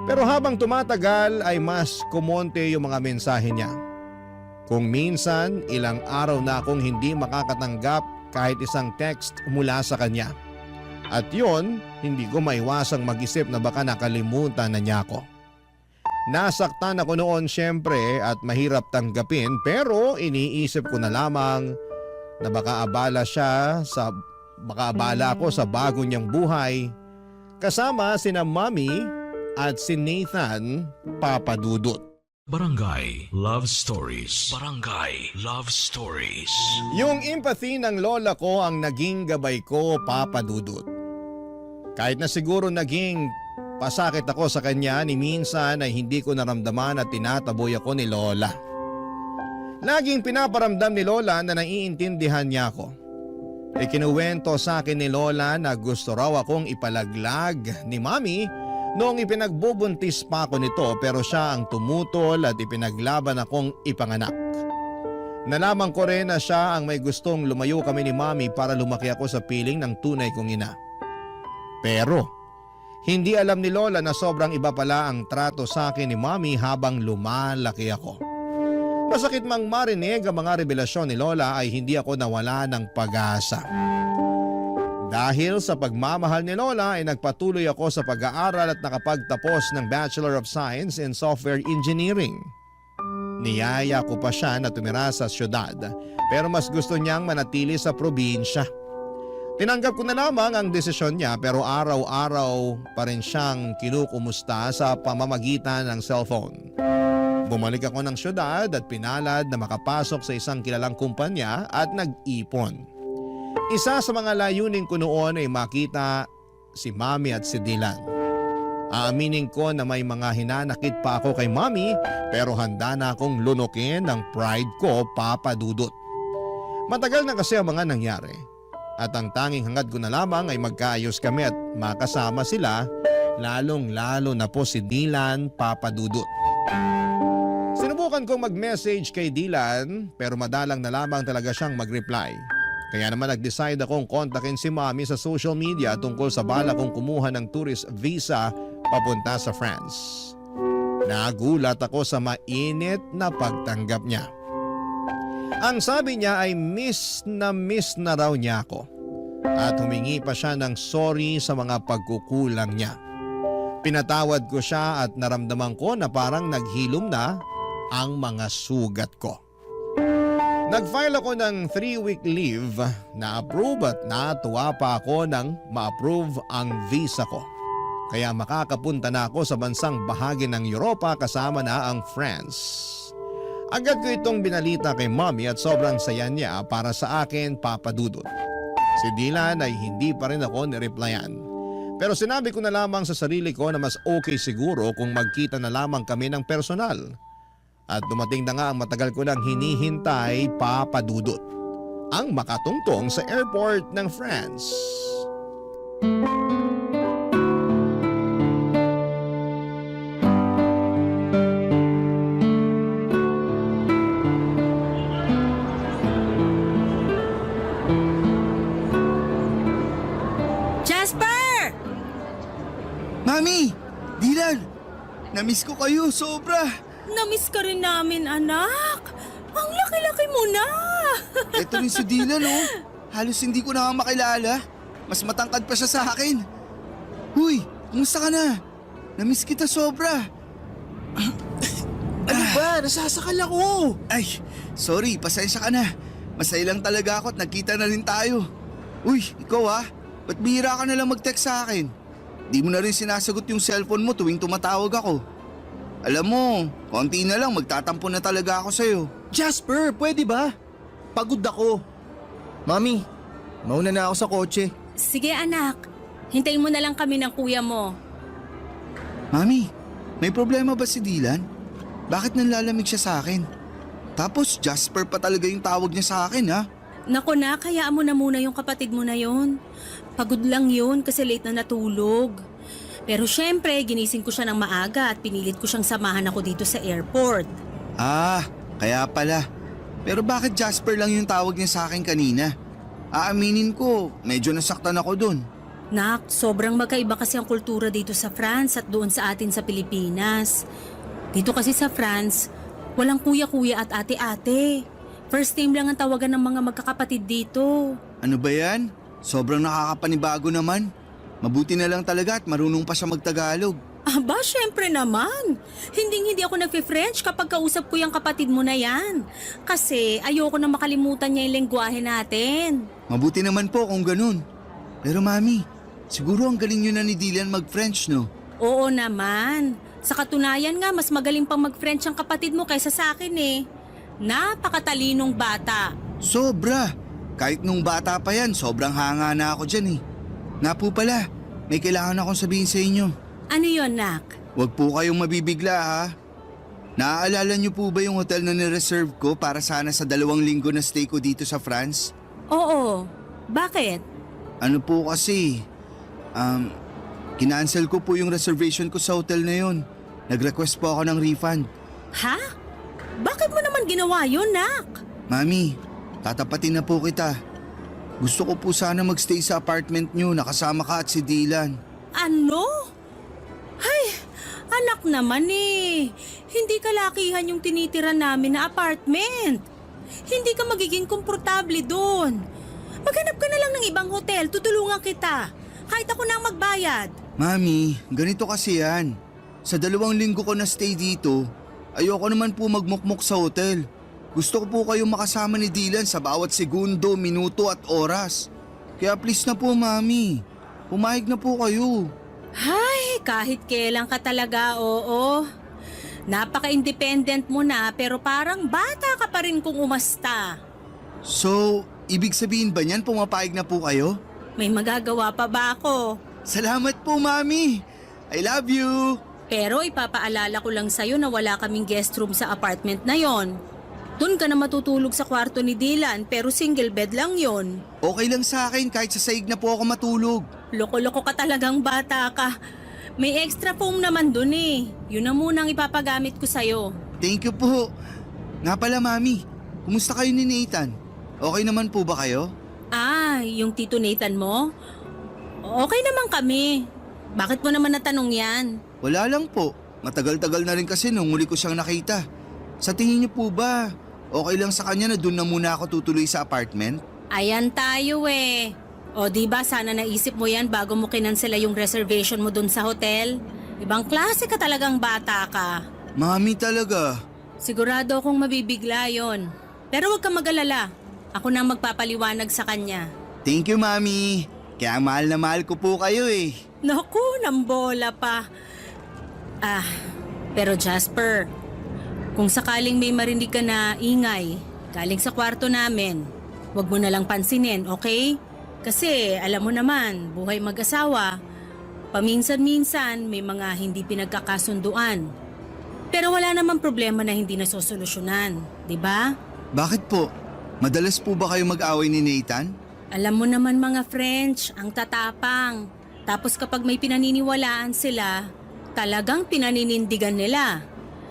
Pero habang tumatagal ay mas kumonte yung mga mensahe niya. Kung minsan, ilang araw na akong hindi makakatanggap kahit isang text mula sa kanya. At yon, hindi ko maiwasang mag-isip na baka nakalimutan na niya ako. Nasaktan ako noon syempre at mahirap tanggapin, pero iniisip ko na lamang na baka abala ako sa bago niyang buhay kasama sina Mami at si Nathan, Papa Dudut. Barangay Love Stories. Barangay Love Stories. Yung empathy ng lola ko ang naging gabay ko, Papa Dudut. Kahit na siguro naging pasakit ako sa kanya, ni minsan ay hindi ko naramdaman at tinataboy ako ni lola. Laging pinaparamdam ni lola na naiintindihan niya ako. Ikinuwento sa akin ni lola na gusto raw akong ipalaglag ni Mami noong ipinagbubuntis pa ako nito, pero siya ang tumutol at ipinaglaban akong ipanganak. Nalaman ko rin na siya ang may gustong lumayo kami ni Mami para lumaki ako sa piling ng tunay kong ina. Pero hindi alam ni lola na sobrang iba pala ang trato sa akin ni Mami habang lumalaki ako. Masakit mang marinig ang mga revelasyon ni lola ay hindi ako nawala ng pag-asa. Dahil sa pagmamahal ni lola ay nagpatuloy ako sa pag-aaral at nakapagtapos ng Bachelor of Science in Software Engineering. Niyaya ko pa siya na tumira sa syudad, pero mas gusto niyang manatili sa probinsya. Tinanggap ko na lamang ang desisyon niya, pero araw-araw pa rin siyang kinukumusta sa pamamagitan ng cellphone. Bumalik ako ng syudad at pinalad na makapasok sa isang kilalang kumpanya at nag-ipon. Isa sa mga layunin ko noon ay makita si Mami at si Dylan. Aaminin ko na may mga hinanakit pa ako kay Mami, pero handa na akong lunukin ng pride ko, Papa Dudut. Matagal na kasi ang mga nangyari at ang tanging hangad ko na lamang ay magkaayos kami at makasama sila, lalong-lalo na po si Dylan, Papa Dudut. Sinubukan kong mag-message kay Dylan pero madalang na lamang talaga siyang mag-reply. Kaya naman nag-decide akong kontakin si Mami sa social media tungkol sa bala kong kumuha ng tourist visa papunta sa France. Nagulat ako sa mainit na pagtanggap niya. Ang sabi niya ay miss na raw niya ako at humingi pa siya ng sorry sa mga pagkukulang niya. Pinatawad ko siya at naramdaman ko na parang naghilom na ang mga sugat ko. Nag-file ako ng 3-week leave na approve at natuwa pa ako nang ma-approve ang visa ko. Kaya makakapunta na ako sa bansang bahagi ng Europa kasama na ang France. Agad ko itong binalita kay Mami at sobrang saya niya para sa akin, Papa Dudut. Si Dylan ay hindi pa rin ako nireplyan. Pero sinabi ko na lamang sa sarili ko na mas okay siguro kung magkita na lamang kami ng personal. At dumating na nga ang matagal ko nang hinihintay, Papa Dudut, ang makatungtong sa airport ng France. Jasper! Mami! Dylan! Namiss ko kayo, sobra! Namiss ka rin namin, anak. Ang laki-laki mo na. Ito rin si Dylan, oh. Halos hindi ko na nga makilala. Mas matangkad pa siya sa akin. Huy, kumusta ka na? Namiss kita sobra. Ano ba? Nasasakal ako. Ay, sorry, pasensya ka na. Masaya lang talaga ako at nagkita na rin tayo. Uy, ikaw ba't bihira ka na lang mag-text sa akin? Di mo na rin sinasagot yung cellphone mo tuwing tumatawag ako. Alam mo, konti na lang magtatampo na talaga ako sa'yo. Jasper, pwede ba? Pagod ako. Mami, mauna na ako sa kotse. Sige anak, hintayin mo na lang kami ng kuya mo. Mami, may problema ba si Dylan? Bakit nanlalamig siya sa akin? Tapos Jasper pa talaga yung tawag niya sa akin Naku na, kayaan mo na muna yung kapatid mo na yon. Pagod lang yun kasi late na natulog. Pero syempre, ginising ko siya ng maaga at pinilit ko siyang samahan ako dito sa airport. Kaya pala. Pero bakit Jasper lang yung tawag niya sa akin kanina? Aaminin ko, medyo nasaktan ako dun. Nak, sobrang magkaiba kasi ang kultura dito sa France at doon sa atin sa Pilipinas. Dito kasi sa France, walang kuya-kuya at ate-ate. First name lang ang tawagan ng mga magkakapatid dito. Ano ba yan? Sobrang nakakapanibago naman. Mabuti na lang talaga at marunong pa siya magtagalog. Aba, syempre naman. Hindi ako nagfe-French kapag kausap ko yung kapatid mo na yan. Kasi ayoko na makalimutan niya yung lengguwahe natin. Mabuti naman po kung ganun. Pero mami, siguro ang galing nyo na ni Dylan mag-French, no? Oo naman. Sa katunayan nga, mas magaling pang mag-French ang kapatid mo kaysa sa akin eh. Napakatalinong bata. Sobra. Kahit nung bata pa yan, sobrang hanga na ako dyan eh. Nga po pala, may kailangan akong sabihin sa inyo. Ano yon, Nak? Huwag po kayong mabibigla ha. Naaalala niyo po ba yung hotel na nireserve ko para sana sa 2 linggo na stay ko dito sa France? Oo. Bakit? Ano po kasi, kinancel ko po yung reservation ko sa hotel na yon. Nag-request po ako ng refund. Ha? Bakit mo naman ginawa yun, Nak? Mami, tatapatin na po kita. Gusto ko po sana magstay sa apartment niyo, nakasama ka at si Dylan. Ano? Ay, anak naman eh. Hindi kalakihan yung tinitira namin na apartment. Hindi ka magiging komportable doon. Maghanap ka na lang ng ibang hotel, tutulungan kita. Kahit ako na ang magbayad. Mami, ganito kasi yan. Sa 2 linggo ko na stay dito, ayoko naman po magmukmok sa hotel. Gusto ko po kayong makasama ni Dylan sa bawat segundo, minuto at oras. Kaya please na po, Mami. Pumayag na po kayo. Ay, kahit kailan ka talaga, oo. Napaka-independent mo na pero parang bata ka pa rin kung umasta. So, ibig sabihin ba niyan pumapayag na po kayo? May magagawa pa ba ako? Salamat po, Mami. I love you. Pero ipapaalala ko lang sa'yo na wala kaming guest room sa apartment na yon. Doon ka na matutulog sa kwarto ni Dylan pero single bed lang yon. Okay lang sa akin kahit sa saig na po ako matulog. Loko-loko ka talagang bata ka. May extra foam naman dun eh. Yun na munang ipapagamit ko sa'yo. Thank you po. Nga pala, Mami, kumusta kayo ni Nathan? Okay naman po ba kayo? Yung Tito Nathan mo? Okay naman kami. Bakit mo naman natanong yan? Wala lang po. Matagal-tagal na rin kasi nung huli ko siyang nakita. Sa tingin niyo po ba, okay lang sa kanya na doon na muna ako tutuloy sa apartment? Ayan tayo eh. O diba sana naisip mo yan bago mo kinansela yung reservation mo doon sa hotel? Ibang klase ka talagang bata ka. Mami talaga. Sigurado akong mabibigla yon. Pero huwag kang mag-alala. Ako nang magpapaliwanag sa kanya. Thank you, Mami. Kaya mahal na mahal ko po kayo eh. Naku, nambola pa. Pero Jasper, kung sakaling may marinig ka na ingay galing sa kwarto namin, huwag mo na lang pansinin, okay? Kasi alam mo naman, buhay mag-asawa, paminsan-minsan may mga hindi pinagkakasunduan. Pero wala namang problema na hindi nasosolusyonan, di ba? Bakit po? Madalas po ba kayo mag-away ni Nathan? Alam mo naman mga French, ang tatapang. Tapos kapag may pinaniniwalaan sila, talagang pinaninindigan nila.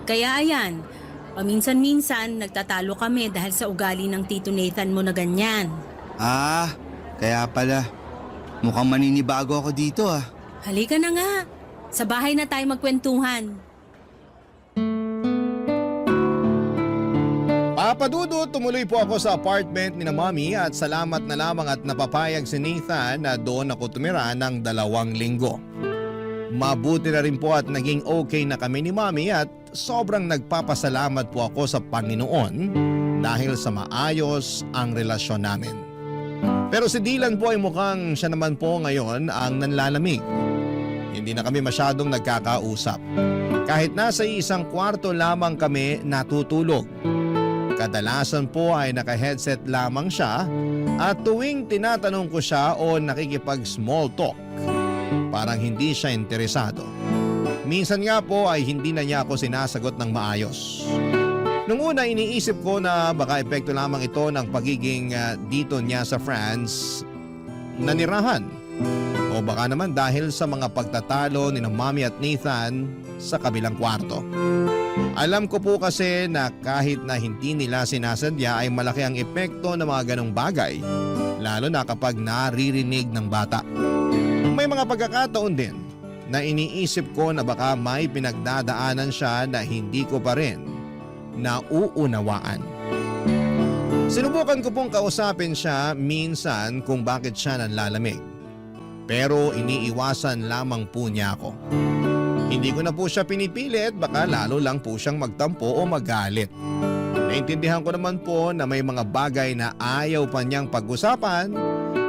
Kaya ayan, paminsan-minsan nagtatalo kami dahil sa ugali ng Tito Nathan mo na ganyan. Kaya pala. Mukhang maninibago ako dito ah. Halika na nga. Sa bahay na tayo magkwentuhan. Papadudot, tumuloy po ako sa apartment ni na Mami at salamat na lamang at napapayag si Nathan na doon ako tumira ng 2 linggo. Mabuti na rin po at naging okay na kami ni Mami at sobrang nagpapasalamat po ako sa Panginoon dahil sa maayos ang relasyon namin. Pero si Dylan po ay mukhang siya naman po ngayon ang nanlalamig. Hindi na kami masyadong nagkakausap. Kahit nasa isang kwarto lamang kami natutulog. Kadalasan po ay naka-headset lamang siya at tuwing tinatanong ko siya o nakikipag-small talk, parang hindi siya interesado. Minsan nga po ay hindi na niya ako sinasagot ng maayos. Nung una iniisip ko na baka epekto lamang ito ng pagiging dito niya sa France nanirahan. O baka naman dahil sa mga pagtatalo ni Mami at Nathan sa kabilang kwarto. Alam ko po kasi na kahit na hindi nila sinasadya ay malaki ang epekto ng mga ganong bagay, lalo na kapag naririnig ng bata. May mga pagkakataon din na iniisip ko na baka may pinagdadaanan siya na hindi ko pa rin nauunawaan. Sinubukan ko pong kausapin siya minsan kung bakit siya nanlalamig. Pero iniiwasan lamang po niya ako. Hindi ko na po siya pinipilit, baka lalo lang po siyang magtampo o magalit. Naintindihan ko naman po na may mga bagay na ayaw pa niyang pag-usapan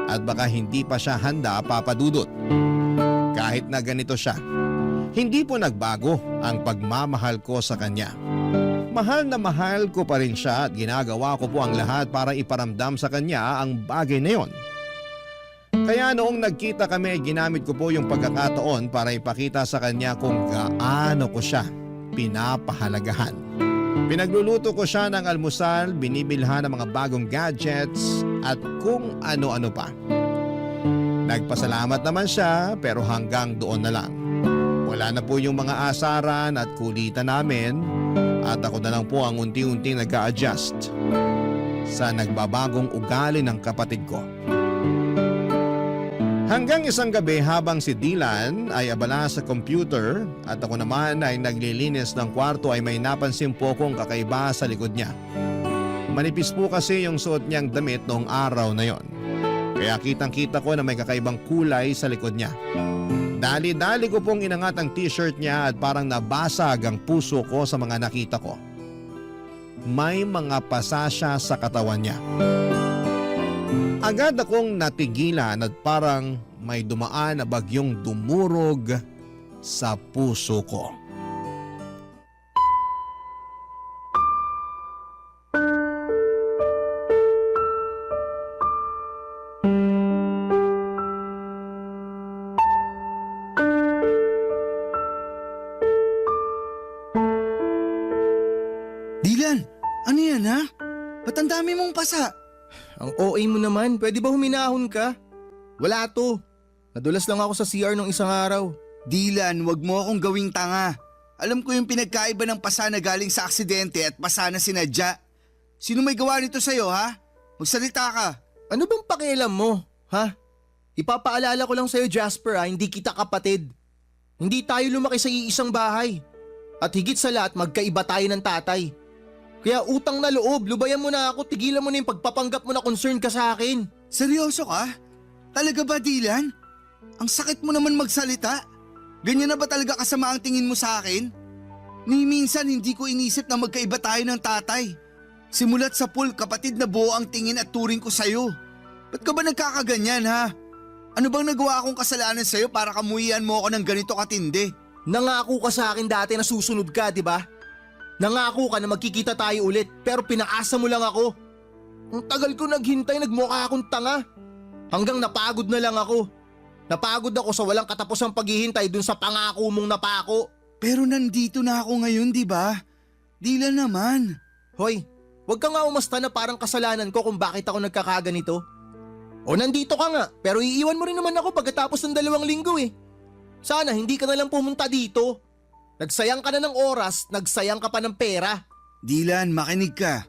at baka hindi pa siya handa papadudot. Kahit na ganito siya, hindi po nagbago ang pagmamahal ko sa kanya. Mahal na mahal ko pa rin siya at ginagawa ko po ang lahat para iparamdam sa kanya ang bagay na yon. Kaya noong nagkita kami, ginamit ko po yung pagkakataon para ipakita sa kanya kung gaano ko siya pinapahalagahan. Pinagluluto ko siya ng almusal, binibilhan ng mga bagong gadgets at kung ano-ano pa. Nagpasalamat naman siya pero hanggang doon na lang. Wala na po yung mga asaran at kulitan namin at ako na lang po ang unti-unting nag-a-adjust sa nagbabagong ugali ng kapatid ko. Hanggang isang gabi habang si Dylan ay abala sa computer at ako naman ay naglilinis ng kwarto ay may napansin po kong kakaiba sa likod niya. Manipis po kasi yung suot niyang damit noong araw na yon. Kaya kitang-kita ko na may kakaibang kulay sa likod niya. Dali-dali ko pong inangat ang t-shirt niya at parang nabasag ang puso ko sa mga nakita ko. May mga pasa siya sa katawan niya. Agad akong natigilan at parang may dumaan na bagyong dumurog sa puso ko. Dylan, ano yan ha? Ba't ang dami mong pasa? Ang OA mo naman, pwede ba huminahon ka? Wala to. Nadulas lang ako sa CR nung isang araw. Dylan, wag mo akong gawing tanga. Alam ko yung pinagkaiba ng pasa na galing sa aksidente at pasa na sinadya. Sino may gawa nito sa'yo ha? Magsalita ka. Ano bang pakialam mo, ha? Ipapaalala ko lang sa'yo, Jasper, hindi kita kapatid. Hindi tayo lumaki sa iisang bahay. At higit sa lahat, magkaiba tayo ng tatay. Kaya utang na loob, lubayan mo na ako, tigilan mo na yung pagpapanggap mo na concern ka sa akin. Seryoso ka? Talaga ba, Dylan? Ang sakit mo naman magsalita. Ganyan na ba talaga kasama ang tingin mo sa akin? Ni minsan hindi ko inisip na magkaiba tayo ng tatay. Simulat sa pool, kapatid na buo ang tingin at turing ko sa'yo. Ba't ka ba nagkakaganyan ha? Ano bang nagawa akong kasalanan sa'yo para kamuhian mo ako ng ganito katindi? Nangako ka sa akin dati na susunod ka, di ba? Nangako ka na magkikita tayo ulit pero pinaasa mo lang ako. Ang tagal ko naghintay, nagmukha akong tanga. Hanggang napagod na lang ako. Napagod ako sa walang katapusang paghihintay dun sa pangako mong napako. Pero nandito na ako ngayon, di ba? Dylan naman. Hoy, wag ka nga umasta na parang kasalanan ko kung bakit ako nagkakaganito. O nandito ka nga, pero iiwan mo rin naman ako pagkatapos ng 2 linggo eh. Sana hindi ka na lang pumunta dito. Nagsayang ka na ng oras, nagsayang ka pa ng pera. Dylan, makinig ka.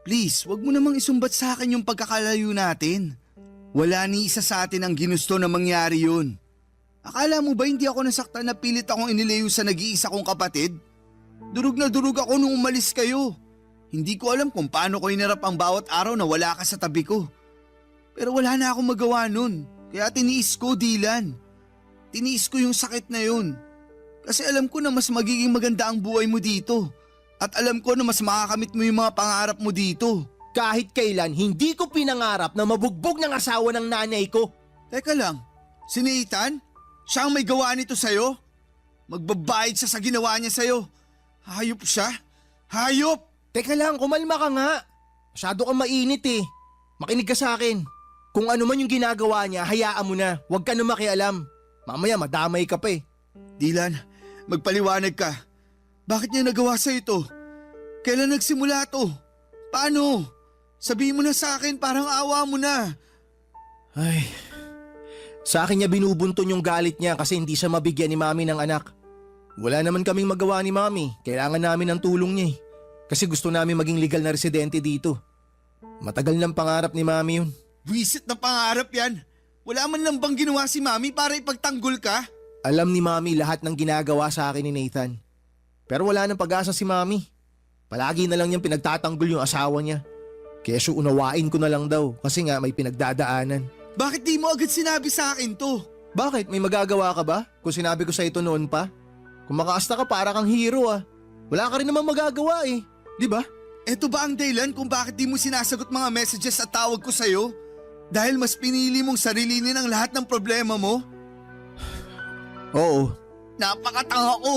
Please, wag mo namang isumbat sa akin yung pagkakalayo natin. Wala ni isa sa atin ang ginusto na mangyari yun. Akala mo ba hindi ako nasaktan na pilit akong inilayo sa nag-iisa kong kapatid? Durog na durog ako nung umalis kayo. Hindi ko alam kung paano ko hinarap ang bawat araw na wala ka sa tabi ko. Pero wala na akong magawa nun. Kaya tiniis ko, Dylan. Tiniis ko yung sakit na yun. Kasi alam ko na mas magiging maganda ang buhay mo dito. At alam ko na mas makakamit mo yung mga pangarap mo dito. Kahit kailan, hindi ko pinangarap na mabugbog ng asawa ng nanay ko. Teka lang, si Nathan? Siya ang may gawa nito sa'yo? Magbabayad siya sa ginawa niya sa'yo. Hayop siya? Hayop! Teka lang, kumalma ka nga. Masyado kang mainit eh. Makinig ka sa akin. Kung ano man yung ginagawa niya, hayaan mo na. Huwag ka na makialam. Mamaya madamay ka pa eh. Dylan, magpaliwanag ka. Bakit niya nagawa sa ito? Kailan nagsimula to? Paano? Sabihin mo na sa akin, parang awa mo na. Ay, sa akin niya binubunton yung galit niya kasi hindi siya mabigyan ni Mami ng anak. Wala naman kaming magawa ni Mami. Kailangan namin ng tulong niya eh. Kasi gusto namin maging legal na residente dito. Matagal ng pangarap ni Mami yun. Wisit na pangarap yan. Wala man lang bang ginawa si Mami para ipagtanggol ka? Alam ni Mami lahat ng ginagawa sa akin ni Nathan. Pero wala nang pag-asa si Mami. Palagi na lang niyang pinagtatanggol yung asawa niya. Kaya siya unawain ko na lang daw kasi nga may pinagdadaanan. Bakit di mo agad sinabi sa akin to? Bakit? May magagawa ka ba? Kung sinabi ko sa ito noon pa? Kung makaasta ka para kang hero ah. Wala ka rin naman magagawa eh. Di ba? Eto ba ang dahilan kung bakit di mo sinasagot mga messages at tawag ko sa'yo? Dahil mas pinili mong sarilinin ang lahat ng problema mo? Oo. Napakatanga ko!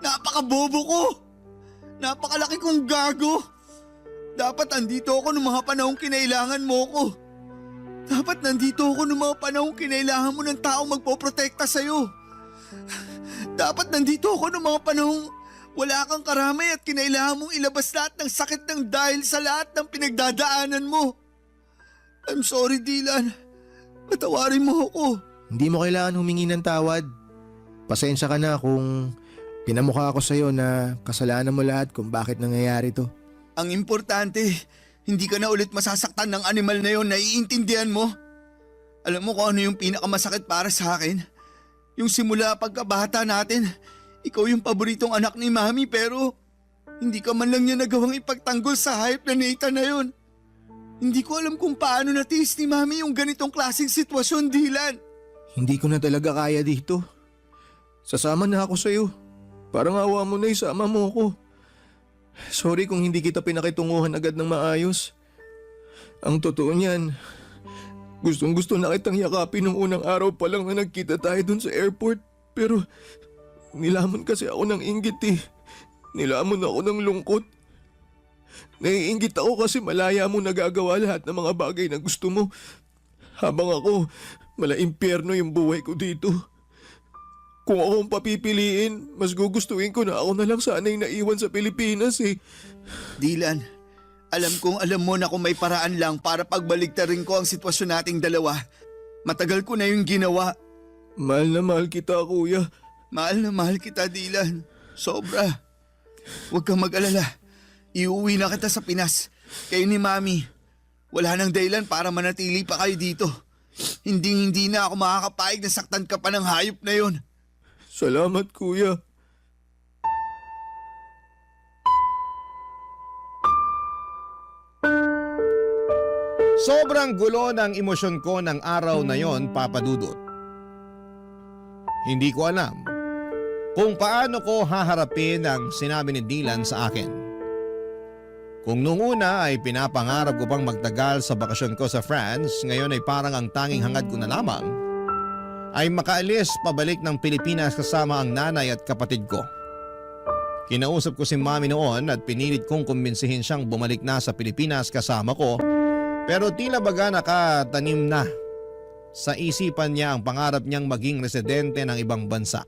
Napakabobo ko! Napakalaki kong gago! Dapat andito ako noong mga panahong kinailangan mo ko. Dapat nandito ako noong mga panahong kinailangan mo ng taong magpoprotekta sa'yo. Dapat nandito ako noong mga panahong wala kang karamay at kinailangan mong ilabas lahat ng sakit ng dahil sa lahat ng pinagdadaanan mo. I'm sorry, Dylan. Patawarin mo ako. Hindi mo kailangan humingi ng tawad. Pasensya ka na kung pinamukha ko sa'yo na kasalanan mo lahat kung bakit nangyayari to. Ang importante, hindi ka na ulit masasaktan ng animal na yon, naiintindihan mo? Alam mo kung ano yung pinakamasakit para sa akin? Yung simula pagkabata natin, ikaw yung paboritong anak ni Mami pero hindi ka man lang niya nagawang ipagtanggol sa hype na Nathan na yon. Hindi ko alam kung paano natiis ni Mami yung ganitong klaseng sitwasyon, Dylan. Hindi ko na talaga kaya dito. Sasama na ako sa'yo. Parang awa mo na isama mo ko. Sorry kung hindi kita pinakitunguhan agad ng maayos. Ang totoo niyan, gustong gusto na kitang yakapin nung unang araw pa lang na nagkita tayo dun sa airport. Pero nilamon kasi ako ng inggit eh. Nilamon ako ng lungkot. Naiinggit ako kasi malaya mo nagagawa lahat ng mga bagay na gusto mo. Habang ako, mala-impyerno yung buhay ko dito. Kung ako ang papipiliin, mas gugustuhin ko na ako na lang sana'y naiwan sa Pilipinas eh. Dylan, alam kong alam mo na kung may paraan lang para pagbaligtarin ko ang sitwasyon nating dalawa. Matagal ko na yung ginawa. Mahal na mahal kita, kuya. Mahal na mahal kita, Dylan. Sobra. Huwag kang mag-alala. Iuwi na kita sa Pinas. Kayo ni Mami. Wala nang dahilan para manatili pa kayo dito. Hindi na ako makakapayag na saktan ka pa ng hayop na yon. Salamat, kuya. Sobrang gulo ng emosyon ko ng araw na yon, Papa Dudut. Hindi ko alam kung paano ko haharapin ang sinabi ni Dylan sa akin. Kung nung una ay pinapangarap ko pang magtagal sa bakasyon ko sa France, ngayon ay parang ang tanging hangad ko na lamang ay makaalis pabalik ng Pilipinas kasama ang nanay at kapatid ko. Kinausap ko si Mami noon at pinilit kong kumbinsihin siyang bumalik na sa Pilipinas kasama ko, pero tila baga nakatanim na sa isipan niya ang pangarap niyang maging residente ng ibang bansa.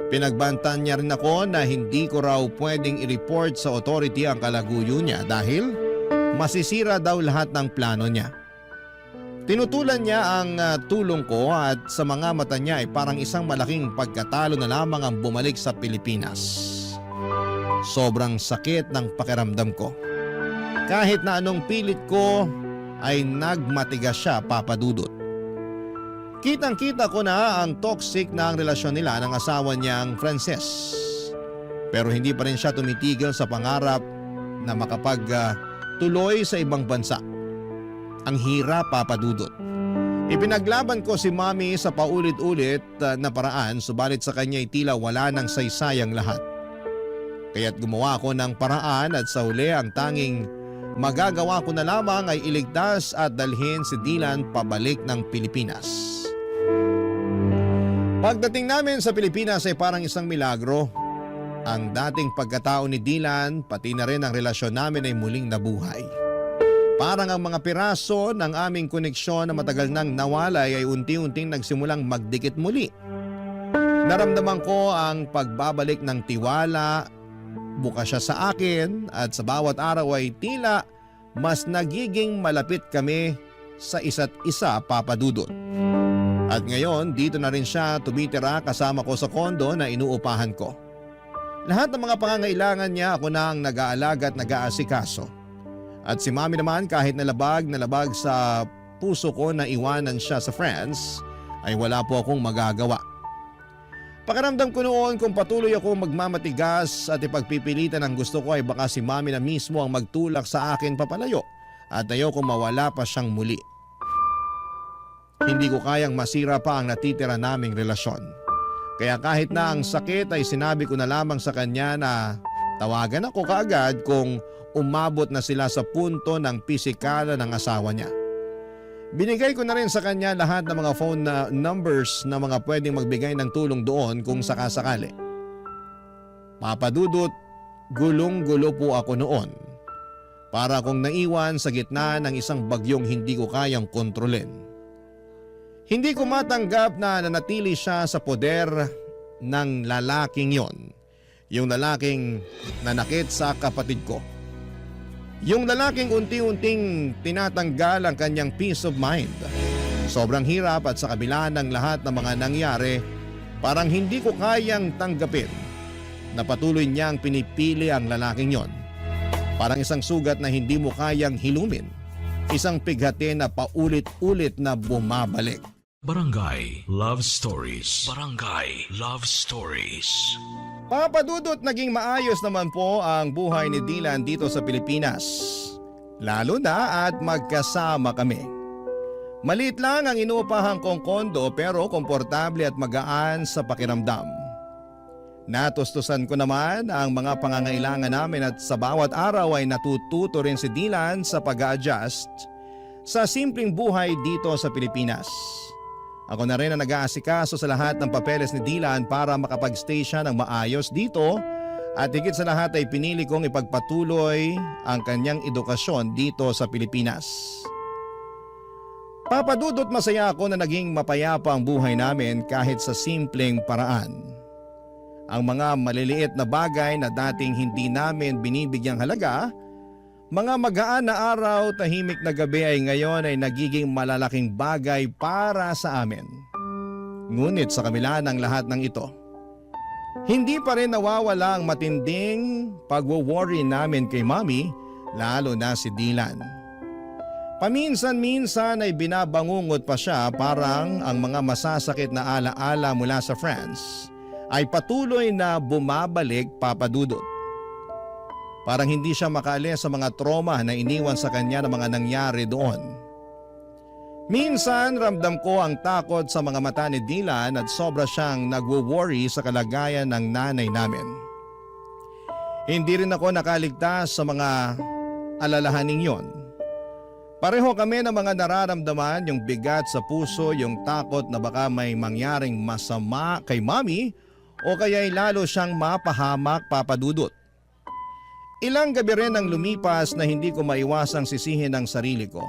Pinagbantan niya rin ako na hindi ko raw pwedeng i-report sa authority ang kalaguyo niya dahil masisira daw lahat ng plano niya. Tinutulan niya ang tulong ko at sa mga mata niya ay parang isang malaking pagkatalo na lamang ang bumalik sa Pilipinas. Sobrang sakit ng pakiramdam ko. Kahit na anong pilit ko ay nagmatigas siya, Papa Dudut. Kitang-kita ko na ang toxic na ang relasyon nila ng asawa niyang Frances. Pero hindi pa rin siya tumitigil sa pangarap na makapagtuloy sa ibang bansa. Ang hirap, Papa Dudut. Ipinaglaban ko si Mami sa paulit-ulit na paraan, subalit sa kanya ay tila wala ng saysayang lahat. Kaya't gumawa ako ng paraan at sa huli ang tanging magagawa ko na lamang ay iligtas at dalhin si Dylan pabalik ng Pilipinas. Pagdating namin sa Pilipinas ay parang isang milagro. Ang dating pagkatao ni Dylan, pati na rin ang relasyon namin ay muling nabuhay. Parang ang mga piraso ng aming koneksyon na matagal nang nawalay ay unti-unting nagsimulang magdikit muli. Naramdaman ko ang pagbabalik ng tiwala, bukas siya sa akin at sa bawat araw ay tila mas nagiging malapit kami sa isa't isa, Papa Dudut. At ngayon dito na rin siya tumitira kasama ko sa kondo na inuupahan ko. Lahat ng mga pangangailangan niya ako na ang nag-aalaga at nag-aasikaso. At si Mami naman kahit nalabag sa puso ko na iwanan siya sa France ay wala po akong magagawa. Pakiramdam ko noon kung patuloy ako magmamatigas at ipagpipilitan ang gusto ko ay baka si Mami na mismo ang magtulak sa akin papalayo at ayoko mawala pa siyang muli. Hindi ko kayang masira pa ang natitira naming relasyon. Kaya kahit na ang sakit ay sinabi ko na lamang sa kanya na tawagan ako kaagad kung umabot na sila sa punto ng pisikala ng asawa niya. Binigay ko na rin sa kanya lahat ng mga phone numbers na mga pwedeng magbigay ng tulong doon kung sakasakali. Papa Dudut, gulong-gulo po ako noon. Para akong naiwan sa gitna ng isang bagyong hindi ko kayang kontrolin. Hindi ko matanggap na nanatili siya sa poder ng lalaking yon. Yung lalaking nanakit sa kapatid ko. Yung lalaking unti-unting tinatanggal ang kanyang peace of mind. Sobrang hirap at sa kabila ng lahat ng mga nangyari, parang hindi ko kayang tanggapin na patuloy niyang pinipili ang lalaking yon. Parang isang sugat na hindi mo kayang hilumin. Isang pighati na paulit-ulit na bumabalik. Barangay Love Stories. Barangay Love Stories. Papa Dudut, naging maayos naman po ang buhay ni Dylan dito sa Pilipinas. Lalo na at magkasama kami. Maliit lang ang inuupahan kong kondo pero komportable at magaan sa pakiramdam. Natustusan ko naman ang mga pangangailangan namin at sa bawat araw ay natututo rin si Dylan sa pag-a-adjust sa simpleng buhay dito sa Pilipinas. Ako na rin ang nag-aasikaso sa lahat ng papeles ni Dylan para makapag-stay siya ng maayos dito at higit sa lahat ay pinili kong ipagpatuloy ang kanyang edukasyon dito sa Pilipinas. Papa Dudut, masaya ako na naging mapayapa ang buhay namin kahit sa simpleng paraan. Ang mga maliliit na bagay na dating hindi namin binibigyang halaga, mga magaan na araw, tahimik na gabi ay ngayon ay nagiging malalaking bagay para sa amin. Ngunit sa kabila ng lahat ng ito, hindi pa rin nawawala ang matinding pagwo-worry namin kay Mami, lalo na si Dylan. Paminsan-minsan ay binabangungot pa siya parang ang mga masasakit na alaala mula sa France ay patuloy na bumabalik, Papa Dudut. Parang hindi siya makaalis sa mga trauma na iniwan sa kanya ng mga nangyari doon. Minsan ramdam ko ang takot sa mga mata ni Dylan at sobra siyang nagwo-worry sa kalagayan ng nanay namin. Hindi rin ako nakaligtas sa mga alalahaning yon. Pareho kami ng mga nararamdaman, yung bigat sa puso, yung takot na baka may mangyaring masama kay Mami o kaya'y lalo siyang mapahamak, Papa Dudut. Ilang gabi rin ang lumipas na hindi ko maiwasang sisihin ang sarili ko.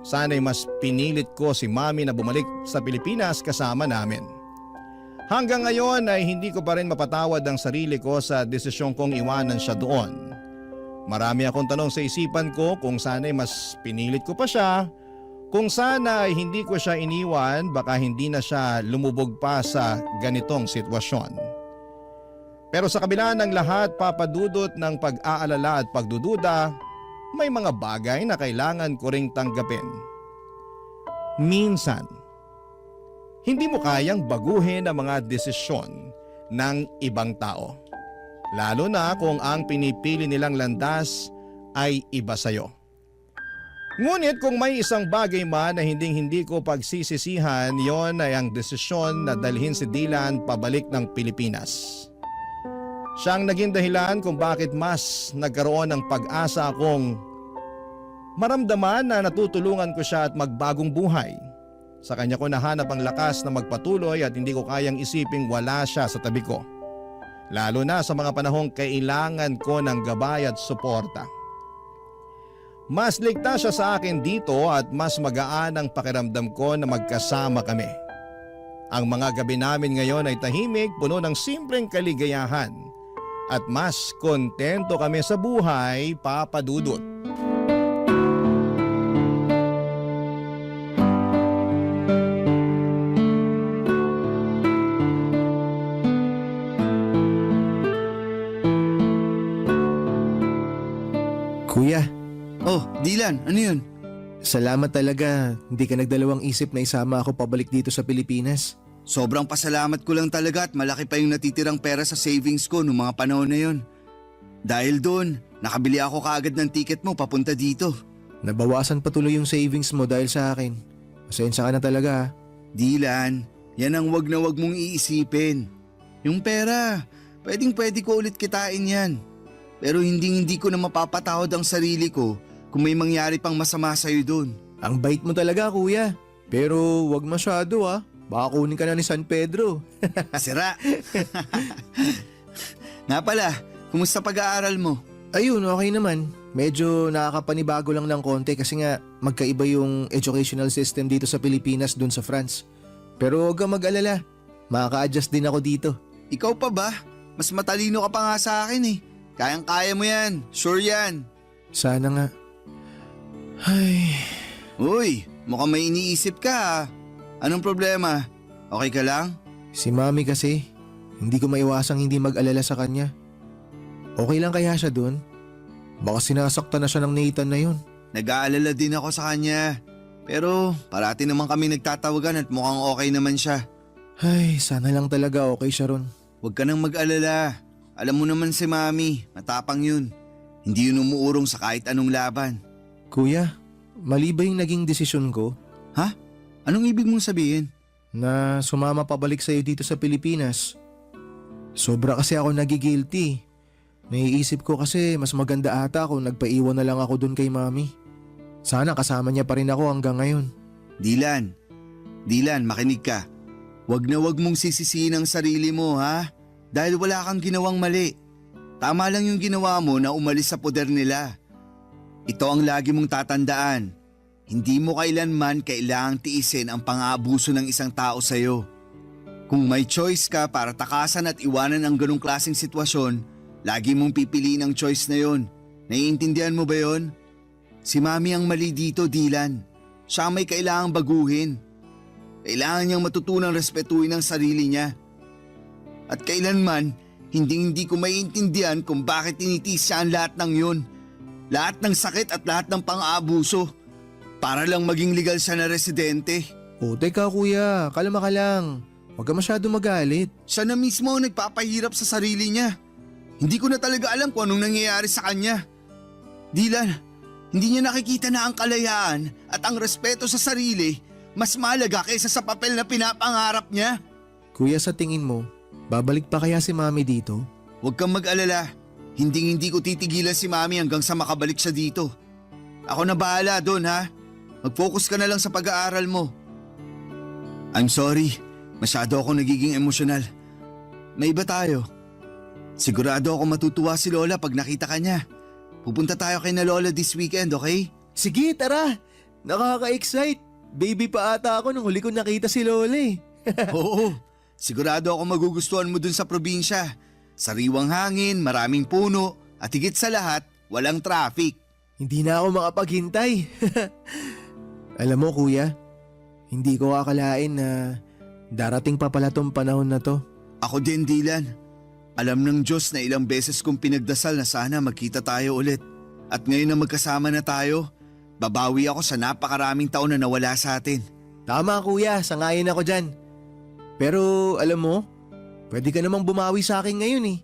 Sana'y mas pinilit ko si Mami na bumalik sa Pilipinas kasama namin. Hanggang ngayon ay hindi ko pa rin mapatawad ang sarili ko sa desisyon kong iwanan siya doon. Marami akong tanong sa isipan ko kung sana'y mas pinilit ko pa siya, kung sana ay hindi ko siya iniwan baka hindi na siya lumubog pa sa ganitong sitwasyon. Pero sa kabila ng lahat, Papa Dudut, ng pag-aalala at pagdududa, may mga bagay na kailangan ko ring tanggapin. Minsan, hindi mo kayang baguhin ang mga desisyon ng ibang tao. Lalo na kung ang pinipili nilang landas ay iba sa'yo. Ngunit kung may isang bagay man na hindi ko pagsisisihan, yon ay ang desisyon na dalhin si Dylan pabalik ng Pilipinas. Siyang naging dahilan kung bakit mas nagkaroon ng pag-asa akong maramdaman na natutulungan ko siya at magbagong buhay. Sa kanya ko nahanap ang lakas na magpatuloy at hindi ko kayang isiping wala siya sa tabi ko. Lalo na sa mga panahong kailangan ko ng gabay at suporta. Mas ligtas siya sa akin dito at mas magaan ang pakiramdam ko na magkasama kami. Ang mga gabi namin ngayon ay tahimik, puno ng simpleng kaligayahan. At mas kontento kami sa buhay, Papa Dudut. Kuya. Oh, Dylan, ano yun? Salamat talaga, hindi ka nagdalawang isip na isama ako pabalik dito sa Pilipinas. Sobrang pasalamat ko lang talaga at malaki pa yung natitirang pera sa savings ko noong mga panahon na yun. Dahil doon, nakabili ako kaagad ng ticket mo papunta dito. Nabawasan pa tuloy yung savings mo dahil sa akin. Pasensya ka na talaga. Dylan, yan ang wag na wag mong iisipin. Yung pera, pwede ko ulit kitain yan. Pero hindi ko na mapapatawad ang sarili ko kung may mangyari pang masama sa'yo doon. Ang bait mo talaga, kuya. Pero wag masyado ah. Baka kunin ka na ni San Pedro. Sira. Nga pala, kumusta pag-aaral mo? Ayun, okay naman. Medyo nakakapanibago lang ng konti kasi nga magkaiba yung educational system dito sa Pilipinas dun sa France. Pero huwag kang mag-alala. Makaka-adjust din ako dito. Ikaw pa ba? Mas matalino ka pa nga sa akin eh. Kayang-kaya mo yan. Sure yan. Sana nga. Ay. Uy, mukhang may iniisip ka ah. Anong problema? Okay ka lang? Si Mami kasi, hindi ko maiwasang hindi mag-alala sa kanya. Okay lang kaya siya dun? Baka sinasaktan na siya ng Nathan na yun. Nag-aalala din ako sa kanya. Pero parati naman kami nagtatawagan at mukhang okay naman siya. Ay, sana lang talaga okay siya ron. Huwag ka nang mag-alala. Alam mo naman si Mami, matapang yun. Hindi yun umuurong sa kahit anong laban. Kuya, mali ba yung naging desisyon ko? Ha? Anong ibig mong sabihin? Na sumama pabalik sa'yo dito sa Pilipinas. Sobra kasi ako nagigilty. Naiisip ko kasi mas maganda ata kung nagpaiwan na lang ako dun kay Mami. Sana kasama niya pa rin ako hanggang ngayon. Dylan, makinig ka. Wag na wag mong sisisihin ang sarili mo ha? Dahil wala kang ginawang mali. Tama lang yung ginawa mo na umalis sa poder nila. Ito ang lagi mong tatandaan. Hindi mo kailanman kailangang tiisin ang pang-aabuso ng isang tao sa'yo. Kung may choice ka para takasan at iwanan ang ganong klaseng sitwasyon, lagi mong pipiliin ang choice na yon. Naiintindihan mo ba yon? Si Mami ang mali dito, Dylan. Siya may kailangang baguhin. Kailangan niyang matutunang respetuhin ang sarili niya. At kailanman, hindi ko maiintindihan kung bakit tinitiis siya ang lahat ng yun. Lahat ng sakit at lahat ng pang-aabuso. Para lang maging legal siya na residente. O teka kuya, kalma ka lang. Huwag ka masyado magalit. Siya na mismo ang nagpapahirap sa sarili niya. Hindi ko na talaga alam kung anong nangyayari sa kanya. Dylan, hindi niya nakikita na ang kalayaan at ang respeto sa sarili mas mahalaga kaysa sa papel na pinapangarap niya. Kuya, sa tingin mo, babalik pa kaya si Mami dito? Huwag kang mag-alala. Hindi ko titigilan si Mami hanggang sa makabalik siya dito. Ako na bahala doon ha. Mag-focus ka na lang sa pag-aaral mo. I'm sorry. Masyado ako nagiging emosyonal. May iba tayo. Sigurado ako matutuwa si Lola pag nakita ka niya. Pupunta tayo kay na Lola this weekend, okay? Sige, tara. Nakaka-excite. Baby pa ata ako nung huli ko nakita si Lola eh. Oo. Sigurado ako magugustuhan mo dun sa probinsya. Sariwang hangin, maraming puno, at higit sa lahat, walang traffic. Hindi na ako makapaghintay. Alam mo kuya, hindi ko akalain na darating pa pala tong panahon na to. Ako din, Dylan. Alam ng Diyos na ilang beses kong pinagdasal na sana magkita tayo ulit. At ngayon na magkasama na tayo, babawi ako sa napakaraming taon na nawala sa atin. Tama kuya, sangayon ako dyan. Pero alam mo, pwede ka namang bumawi sa akin ngayon eh.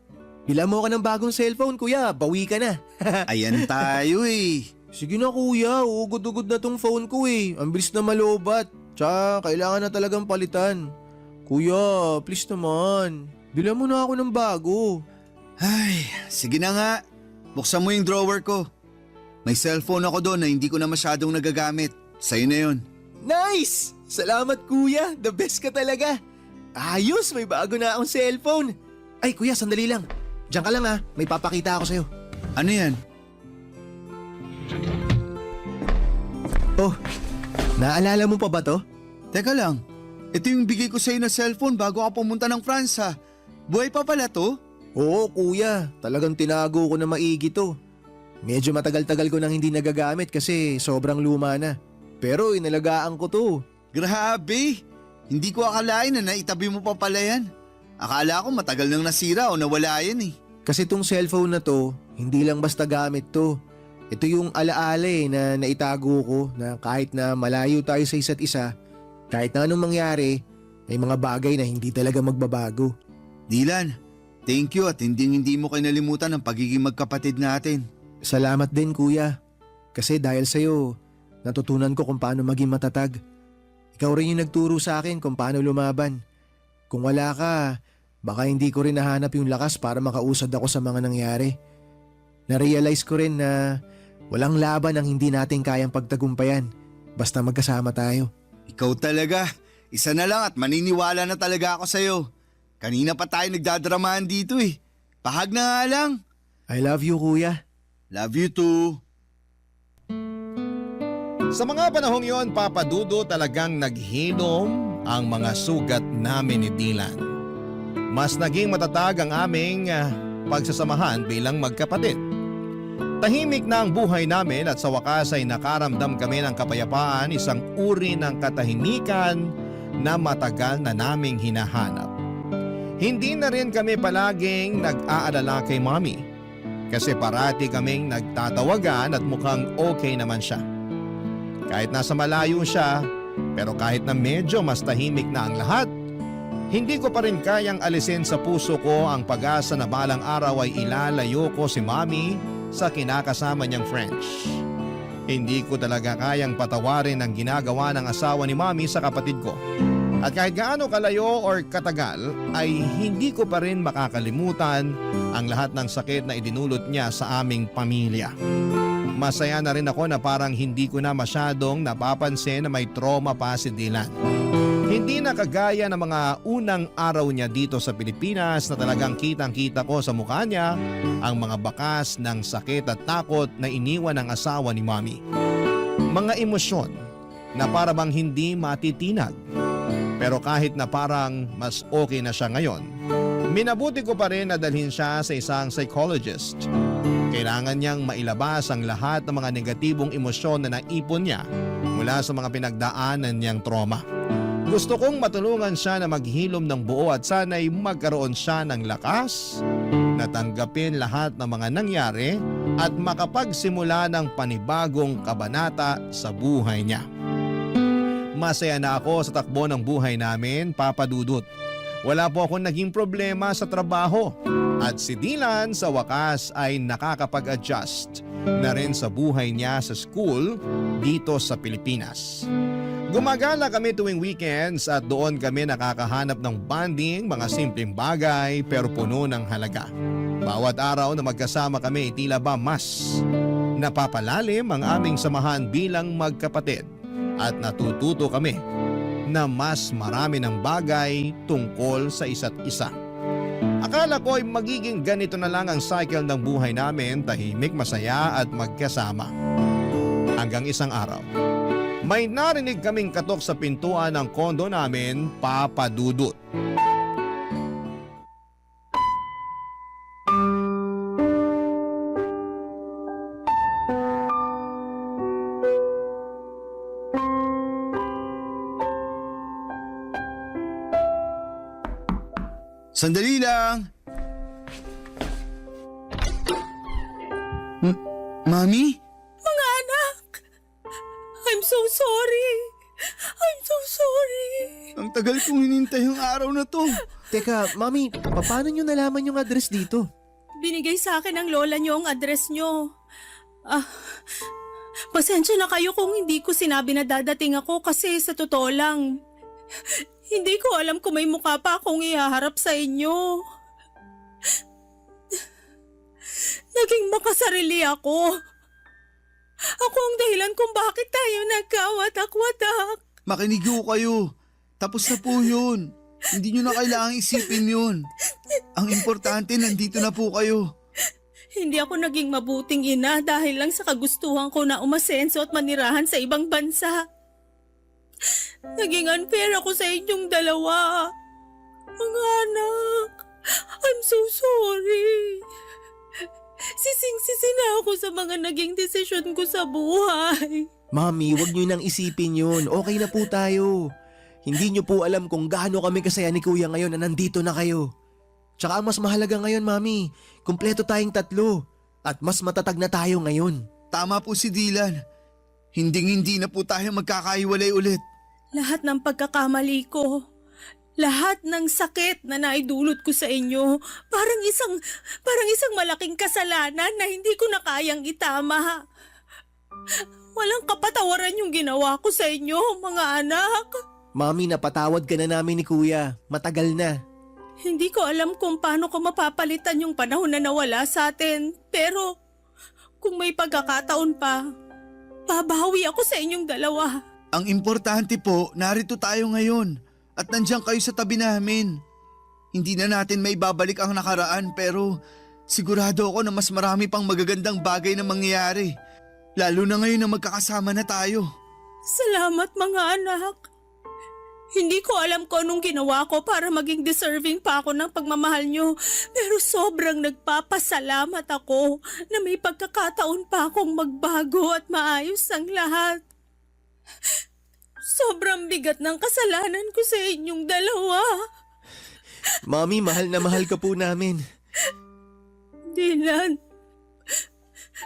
Bila mo ka ng bagong cellphone, kuya. Bawi ka na. Ayan tayo eh. Sige na kuya, ugod-ugod na tong phone ko eh. Ang bilis na malobat. Tsaka, kailangan na talagang palitan. Kuya, please naman. Bila mo na ako ng bago. Ay, sige na nga. Buksan mo yung drawer ko. May cellphone ako doon na hindi ko na masyadong nagagamit. Sa'yo na yun. Nice! Salamat kuya, the best ka talaga. Ayos, may bago na akong cellphone. Ay kuya, sandali lang. Diyan ka lang ha, may papakita ako sa'yo. Ano yan? Oh, naalala mo pa ba to? Teka lang, ito yung bigay ko sa'yo na cellphone bago ka pumunta ng France ha. Buhay pa pala to? Oo kuya, talagang tinago ko na maigi to. Medyo matagal-tagal ko nang hindi nagagamit kasi sobrang luma na. Pero inalagaan ko to. Grabe! Hindi ko akalain na naitabi mo pa pala yan. Akala ko matagal nang nasira o nawala yan eh. Kasi tong cellphone na to, hindi lang basta gamit to. Ito yung alaala na naitago ko na kahit na malayo tayo sa isa't isa, kahit na anong mangyari, may mga bagay na hindi talaga magbabago. Dylan, thank you at hindi mo kinalimutan ang pagiging magkapatid natin. Salamat din kuya. Kasi dahil sa'yo, natutunan ko kung paano maging matatag. Ikaw rin yung nagturo sa akin kung paano lumaban. Kung wala ka, baka hindi ko rin nahanap yung lakas para makausad ako sa mga nangyari. Na-realize ko rin na walang laban ang hindi natin kayang pagtagumpayan basta magkasama tayo. Ikaw talaga. Isa na lang at maniniwala na talaga ako sa'yo. Kanina pa tayo nagdadramahan dito eh. Pahag na nga lang. I love you kuya. Love you too. Sa mga panahong yon, Papa Dudo, talagang naghilom ang mga sugat namin ni Dylan. Mas naging matatag ang aming pagsasamahan bilang magkapatid. Tahimik na ang buhay namin at sa wakas ay nakaramdam kami ng kapayapaan, isang uri ng katahimikan na matagal na naming hinahanap. Hindi na rin kami palaging nag-aalala kay Mommy kasi parati kaming nagtatawagan at mukhang okay naman siya. Kahit nasa malayo siya, pero kahit na medyo mas tahimik na ang lahat, hindi ko pa rin kayang alisin sa puso ko ang pag-asa na balang araw ay ilalayo ko si Mommy sa kinakasama niyang French. Hindi ko talaga kayang patawarin ang ginagawa ng asawa ni Mommy sa kapatid ko. At kahit gaano kalayo or katagal, ay hindi ko pa rin makakalimutan ang lahat ng sakit na idinulot niya sa aming pamilya. Masaya na rin ako na parang hindi ko na masyadong napapansin na may trauma pa si Dylan. Hindi na kagaya ng mga unang araw niya dito sa Pilipinas na talagang kitang-kita ko sa mukha niya ang mga bakas ng sakit at takot na iniwan ng asawa ni Mommy. Mga emosyon na para bang hindi matitinag. Pero kahit na parang mas okay na siya ngayon, minabuti ko pa rin na dalhin siya sa isang psychologist. Kailangan niyang mailabas ang lahat ng mga negatibong emosyon na naipon niya mula sa mga pinagdaanan niyang trauma. Gusto kong matulungan siya na maghilom ng buo at sana'y magkaroon siya ng lakas na tanggapin lahat ng mga nangyari at makapagsimula ng panibagong kabanata sa buhay niya. Masaya na ako sa takbo ng buhay namin, Papa Dudut. Wala po akong naging problema sa trabaho at si Dylan sa wakas ay nakakapag-adjust na rin sa buhay niya sa school dito sa Pilipinas. Gumagala kami tuwing weekends at doon kami nakakahanap ng bonding, mga simpleng bagay pero puno ng halaga. Bawat araw na magkasama kami tila ba mas napapalalim ang aming samahan bilang magkapatid at natututo kami na mas marami ng bagay tungkol sa isa't isa. Akala ko ay magiging ganito na lang ang cycle ng buhay namin, tahimik, masaya at magkasama. Hanggang isang araw, may narinig kaming katok sa pintuan ng kondo namin, Papa Dudut. Sandali lang! Mami? Mga anak! I'm so sorry! I'm so sorry! Ang tagal kong hinintay ang araw na to. Teka, Mami, paano nyo nalaman yung address dito? Binigay sa akin ng lola niyo ang address niyo. Pasensya na kayo kung hindi ko sinabi na dadating ako kasi sa totoo lang, hindi ko alam kung may mukha pa akong ihaharap sa inyo. Naging makasarili ako. Ako ang dahilan kung bakit tayo nagkawatak-watak. Makinig ho kayo. Tapos na po yun. Hindi nyo na kailangang isipin yun. Ang importante, nandito na po kayo. Hindi ako naging mabuting ina dahil lang sa kagustuhan ko na umasenso at manirahan sa ibang bansa. Naging unfair ako sa inyong dalawa. Mga anak, I'm so sorry. Sising-sisi na ako sa mga naging desisyon ko sa buhay. Mami, wag niyo nang isipin yun. Okay na po tayo. Hindi niyo po alam kung gaano kami kasaya ni Kuya ngayon na nandito na kayo. Tsaka ang mas mahalaga ngayon, Mami, kumpleto tayong 3 at mas matatag na tayo ngayon. Tama po si Dylan. Hinding-hindi na po tayo magkakahiwalay ulit. Lahat ng pagkakamali ko, lahat ng sakit na naidulot ko sa inyo, parang isang malaking kasalanan na hindi ko na kayang itama. Walang kapatawaran yung ginawa ko sa inyo, mga anak. Mami, napatawad ka na namin ni Kuya. Matagal na. Hindi ko alam kung paano ko mapapalitan yung panahon na nawala sa atin. Pero kung may pagkakataon pa, babawi ako sa inyong dalawa. Ang importante po, narito tayo ngayon at nandiyan kayo sa tabi namin. Hindi na natin may babalik ang nakaraan pero sigurado ako na mas marami pang magagandang bagay na mangyayari. Lalo na ngayon na magkakasama na tayo. Salamat mga anak. Hindi ko alam kung anong ginawa ko para maging deserving pa ako ng pagmamahal nyo. Pero sobrang nagpapasalamat ako na may pagkakataon pa akong magbago at maayos ang lahat. Sobrang bigat ng kasalanan ko sa inyong dalawa. Mami, mahal na mahal ka po namin. Dylan,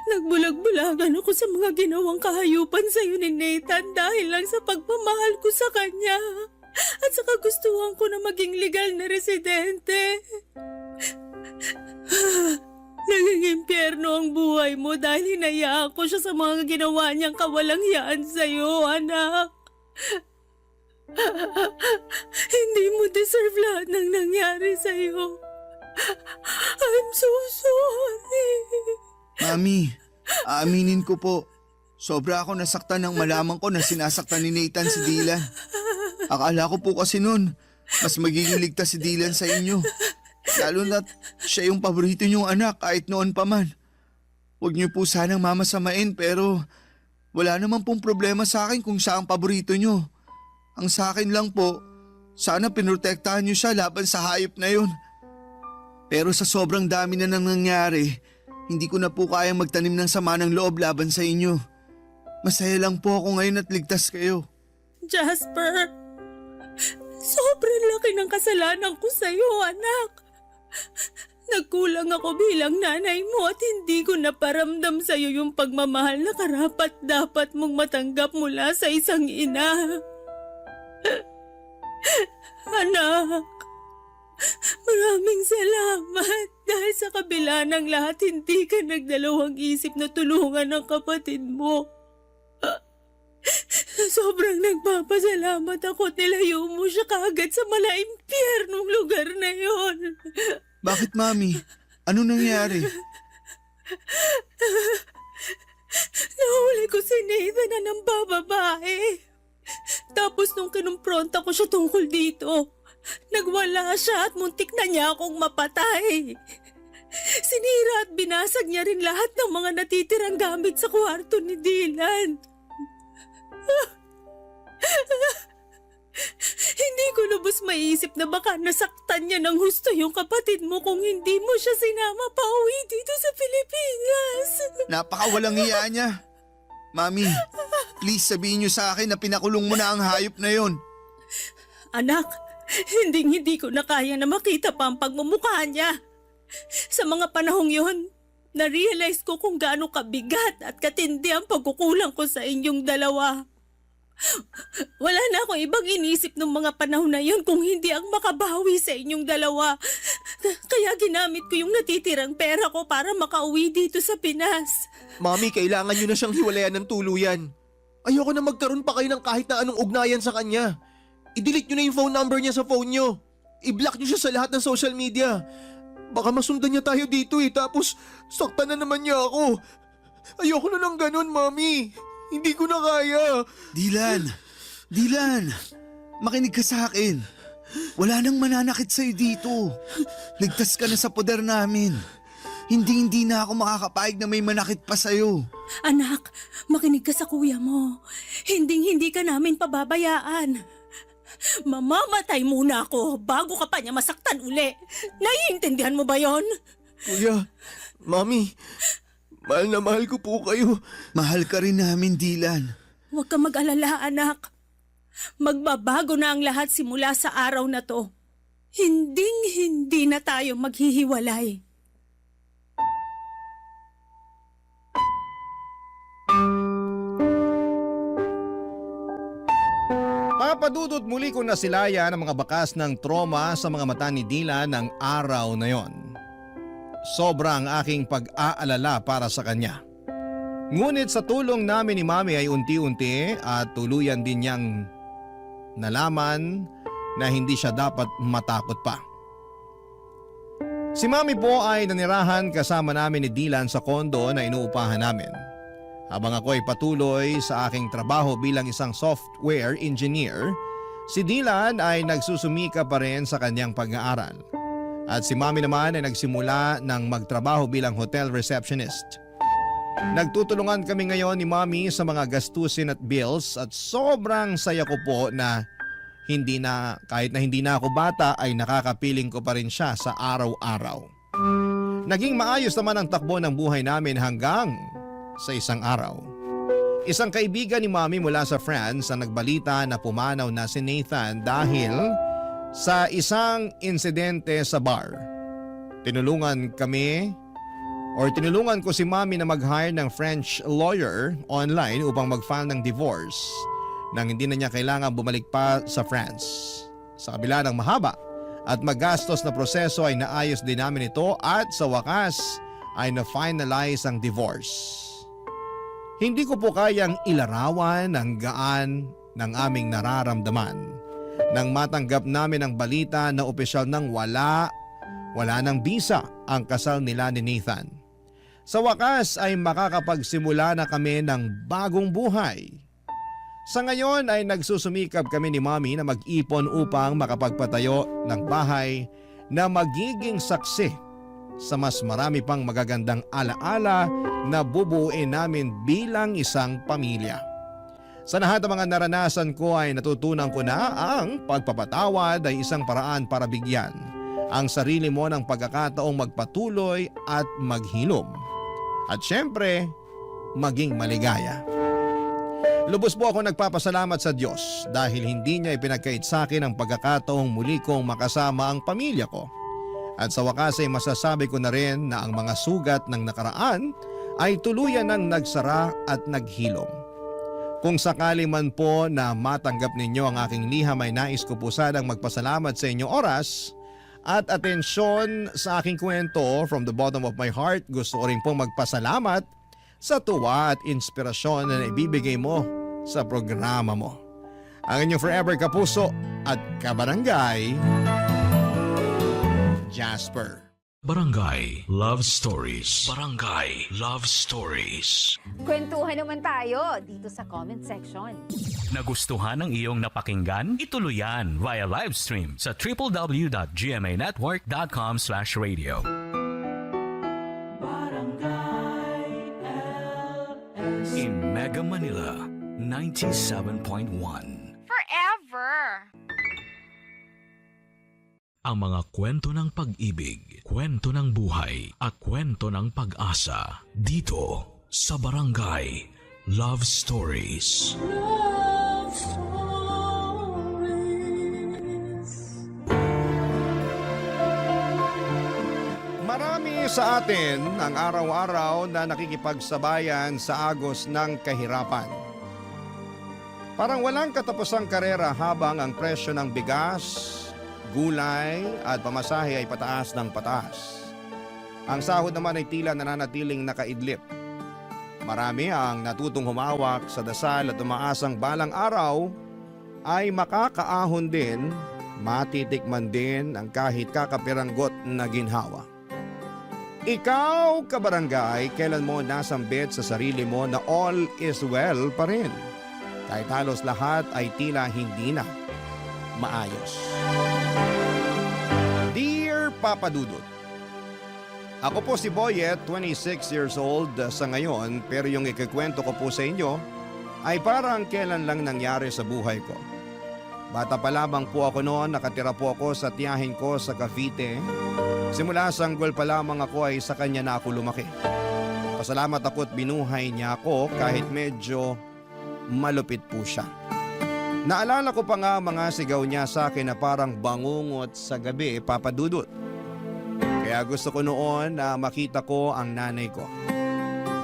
nagbulag-bulagan ako sa mga ginawang kahayupan sa iyo ni Nathan dahil lang sa pagmamahal ko sa kanya at sa kagustuhan ko na maging legal na residente. Naging impyerno ang buhay mo dahil hinayaan ko siya sa mga ginawa niyang kawalangyaan sa iyo, anak. Hindi mo deserve lahat ng nangyari sa iyo. I'm so sorry. Mami, aaminin ko po. Sobra ako nasaktan nang malaman ko na sinasaktan ni Nathan si Dylan. Akala ko po kasi noon, mas magiging ligtas si Dylan sa inyo. Lalo na't siya yung paborito niyong anak kahit noon pa man. Huwag niyo po sanang mamasamain pero wala naman pong problema sa akin kung siya ang paborito niyo. Ang sa akin lang po, sana pinrotektahan niyo siya laban sa hayop na yun. Pero sa sobrang dami na nang nangyari, hindi ko na po kayang magtanim ng sama ng loob laban sa inyo. Masaya lang po ako ngayon at ligtas kayo. Jasper, sobrang laki ng kasalanan ko sa iyo, anak. Nagkulang ako bilang nanay mo at hindi ko naparamdam sa iyo yung pagmamahal na karapat-dapat mong matanggap mula sa isang ina. Anak, maraming salamat dahil sa kabila ng lahat hindi ka nagdalawang isip na tulungan ang kapatid mo. Sobrang nagpapasalamat ako at nilayo mo siya kaagad sa malaimpyernong lugar na yon. Bakit, Mami? Ano nangyari? Nahuli ko si Nathan na ng bababae. Tapos nung kinumpronta ko siya tungkol dito, nagwala siya at muntik na niya akong mapatay. Sinira at binasag niya rin lahat ng mga natitirang gamit sa kwarto ni Dylan. Hindi ko lubos maiisip na baka nasaktan niya ng husto yung kapatid mo kung hindi mo siya sinama pa uwi dito sa Pilipinas. Napakawalang iya niya. Mami, please sabihin niyo sa akin na pinakulong mo na ang hayop na yon. Anak, hindi ko na kaya na makita pa ang pagmumukha niya. Sa mga panahong yon, na-realize ko kung gaano kabigat at katindi ang pagkukulang ko sa inyong dalawa. Wala na akong ibang inisip ng mga panahon na yun kung hindi ang makabawi sa inyong dalawa. Kaya ginamit ko yung natitirang pera ko para makauwi dito sa Pinas. Mami, kailangan nyo na siyang hiwalayan ng tuluyan. Ayoko na magkaroon pa kayo ng kahit na anong ugnayan sa kanya. I-delete nyo na yung phone number niya sa phone nyo. I-block nyo siya sa lahat ng social media. Baka masundan niya tayo dito tapos saktan na naman niya ako. Ayoko na ng ganun, Mami. Hindi ko na kaya. Dylan, makinig ka sa akin. Wala nang mananakit sa'yo dito. Ligtas ka na sa poder namin. Hindi na ako makakapayag na may manakit pa sa'yo. Anak, makinig ka sa kuya mo. Hindi ka namin pababayaan. Mamamatay muna ako bago ka pa niya masaktan uli. Naiintindihan mo ba yon? Kuya, Mami, mahal na mahal ko po kayo. Mahal ka rin namin, Dylan. Huwag kang mag-alala, anak. Magbabago na ang lahat simula sa araw na to. Hindi na tayo maghihiwalay. Papadudot muli ko na silaya ng mga bakas ng trauma sa mga mata ni Dylan ng araw na yon. Sobrang aking pag-aalala para sa kanya. Ngunit sa tulong namin ni Mami ay unti-unti at tuluyan din niyang nalaman na hindi siya dapat matakot pa. Si Mami po ay nanirahan kasama namin ni Dylan sa kondo na inuupahan namin. Habang ako ay patuloy sa aking trabaho bilang isang software engineer, si Dylan ay nagsusumika pa rin sa kanyang pag-aaral. At si Mami naman ay nagsimula ng magtrabaho bilang hotel receptionist. Nagtutulungan kami ngayon ni Mami sa mga gastusin at bills at sobrang saya ko po na kahit na hindi na ako bata ay nakakapiling ko pa rin siya sa araw-araw. Naging maayos naman ang takbo ng buhay namin hanggang sa isang araw. Isang kaibigan ni Mami mula sa France ang nagbalita na pumanaw na si Nathan dahil sa isang insidente sa bar. Tinulungan ko si Mami na mag-hire ng French lawyer online upang mag-file ng divorce nang hindi na niya kailangan bumalik pa sa France. Sa kabila ng mahaba at magastos na proseso ay naayos din namin ito at sa wakas ay na-finalize ang divorce. Hindi ko po kayang ilarawan ang gaan ng aming nararamdaman nang matanggap namin ang balita na opisyal nang wala ng bisa ang kasal nila ni Nathan. Sa wakas ay makakapagsimula na kami ng bagong buhay. Sa ngayon ay nagsusumikap kami ni Mami na mag-ipon upang makapagpatayo ng bahay na magiging saksi sa mas marami pang magagandang alaala na bubuuin namin bilang isang pamilya. Sa lahat ng mga naranasan ko ay natutunan ko na ang pagpapatawad ay isang paraan para bigyan ang sarili mo ng pagkakataong magpatuloy at maghilom. At syempre, maging maligaya. Lubos po ako nagpapasalamat sa Diyos dahil hindi niya ipinagkait sa akin ang pagkakataong muli kong makasama ang pamilya ko. At sa wakas ay masasabi ko na rin na ang mga sugat ng nakaraan ay tuluyan ng nagsara at naghilom. Kung sakali man po na matanggap ninyo ang aking liham ay nais ko po sanang magpasalamat sa inyong oras at atensyon sa aking kwento. From the bottom of my heart, gusto ko rin pong magpasalamat sa tuwa at inspirasyon na ibibigay mo sa programa mo. Ang inyong forever kapuso at kabarangay, Jasper. Barangay Love Stories. Barangay Love Stories. Kwentuhan naman tayo dito sa comment section. Nagustuhan ng iyong napakinggan? Ituloy yan via live stream sa www.gmanetwork.com/radio. In Mega Manila, 97.1. Forever! Ang mga kwento ng pag-ibig, kwento ng buhay, at kwento ng pag-asa dito sa Barangay Love Stories. Love Stories. Marami sa atin ang araw-araw na nakikipagsabayan sa agos ng kahirapan. Parang walang katapusang karera habang ang presyo ng bigas, gulay at pamasahe ay pataas ng pataas. Ang sahod naman ay tila nananatiling nakaidlip. Marami ang natutong humawak sa dasal at umaasang balang araw ay makakaahon din, matitikman din ang kahit kakapiranggot na ginhawa. Ikaw, kabarangay, kailan mo nasambit sa sarili mo na all is well pa rin? Kahit halos lahat ay tila hindi na maayos. Dear Papa Dudut, ako po si Boyet, 26 years old sa ngayon, pero yung ikikwento ko po sa inyo ay parang kailan lang nangyari sa buhay ko. Bata pa lamang po ako noon, nakatira po ako sa tiyahin ko sa Cavite. Simula sanggol pa lamang ako ay sa kanya na ako lumaki. Pasalamat ako at binuhay niya ako kahit medyo malupit po siya. Naalala ko pa nga mga sigaw niya sa akin na parang bangungot sa gabi, Papa Dudut. Kaya gusto ko noon na makita ko ang nanay ko.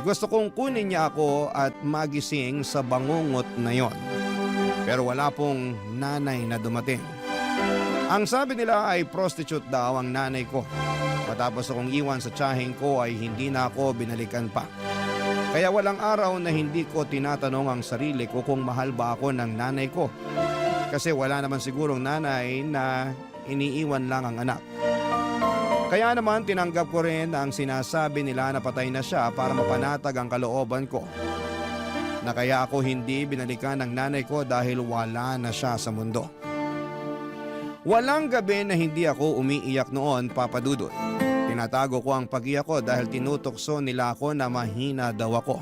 Gusto kong kunin niya ako at magising sa bangungot na yon. Pero wala pong nanay na dumating. Ang sabi nila ay prostitute daw ang nanay ko. Matapos akong iwan sa tiyahing ko ay hindi na ako binalikan pa. Kaya walang araw na hindi ko tinatanong ang sarili ko kung mahal ba ako ng nanay ko. Kasi wala naman sigurong nanay na iniiwan lang ang anak. Kaya naman tinanggap ko rin ang sinasabi nila na patay na siya para mapanatag ang kalooban ko. Na kaya ako hindi binalikan ng nanay ko dahil wala na siya sa mundo. Walang gabi na hindi ako umiiyak noon, Papa Dudut. Tinatago ko ang pag-iyak ko dahil tinutokso nila ako na mahina daw ako.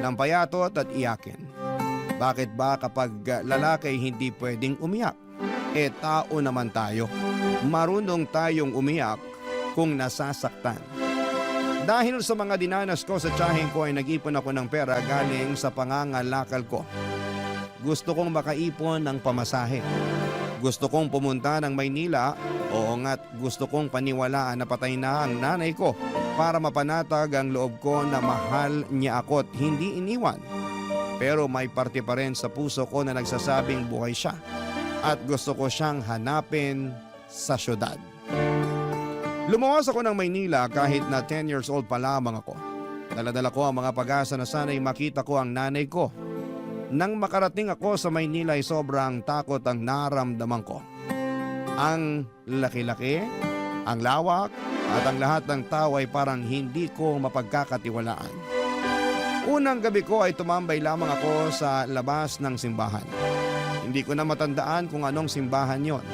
Lampayatot at iyakin. Bakit ba kapag lalaki hindi pwedeng umiyak? Tao naman tayo. Marunong tayong umiyak kung nasasaktan. Dahil sa mga dinanas ko sa tiyahing ko ay nag-ipon ako ng pera galing sa pangangalakal ko. Gusto kong makaipon ng pamasahe. Gusto kong pumunta ng Maynila, oo nga't gusto kong paniwalaan na patay na ang nanay ko para mapanatag ang loob ko na mahal niya ako at hindi iniwan. Pero may parte pa rin sa puso ko na nagsasabing buhay siya at gusto ko siyang hanapin sa syudad. Lumuwas ako ng Maynila kahit na 10 years old pa lamang ako. Daladala ko ang mga pag-asa na sana'y makita ko ang nanay ko. Nang makarating ako sa Maynila ay sobrang takot ang naramdaman ko. Ang laki-laki, ang lawak at ang lahat ng tao ay parang hindi ko mapagkakatiwalaan. Unang gabi ko ay tumambay lamang ako sa labas ng simbahan. Hindi ko na matandaan kung anong simbahan yon.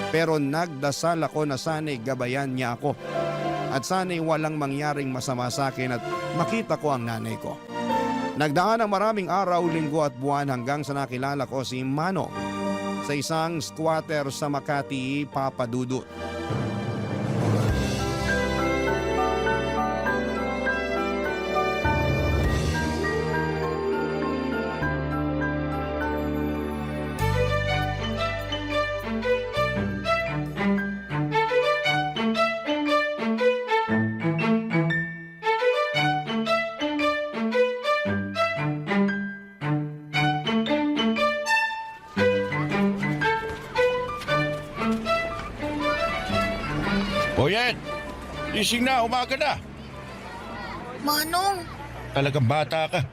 Pero nagdasal ako na sana'y gabayan niya ako. At sana'y walang mangyaring masama sa akin at makita ko ang nanay ko. Nagdaan ang maraming araw, linggo at buwan hanggang sa nakilala ko si Manong sa isang squatter sa Makati, Papa Dudut. Boyet! Gising na, umaga na. Manong, Talagang bata ka.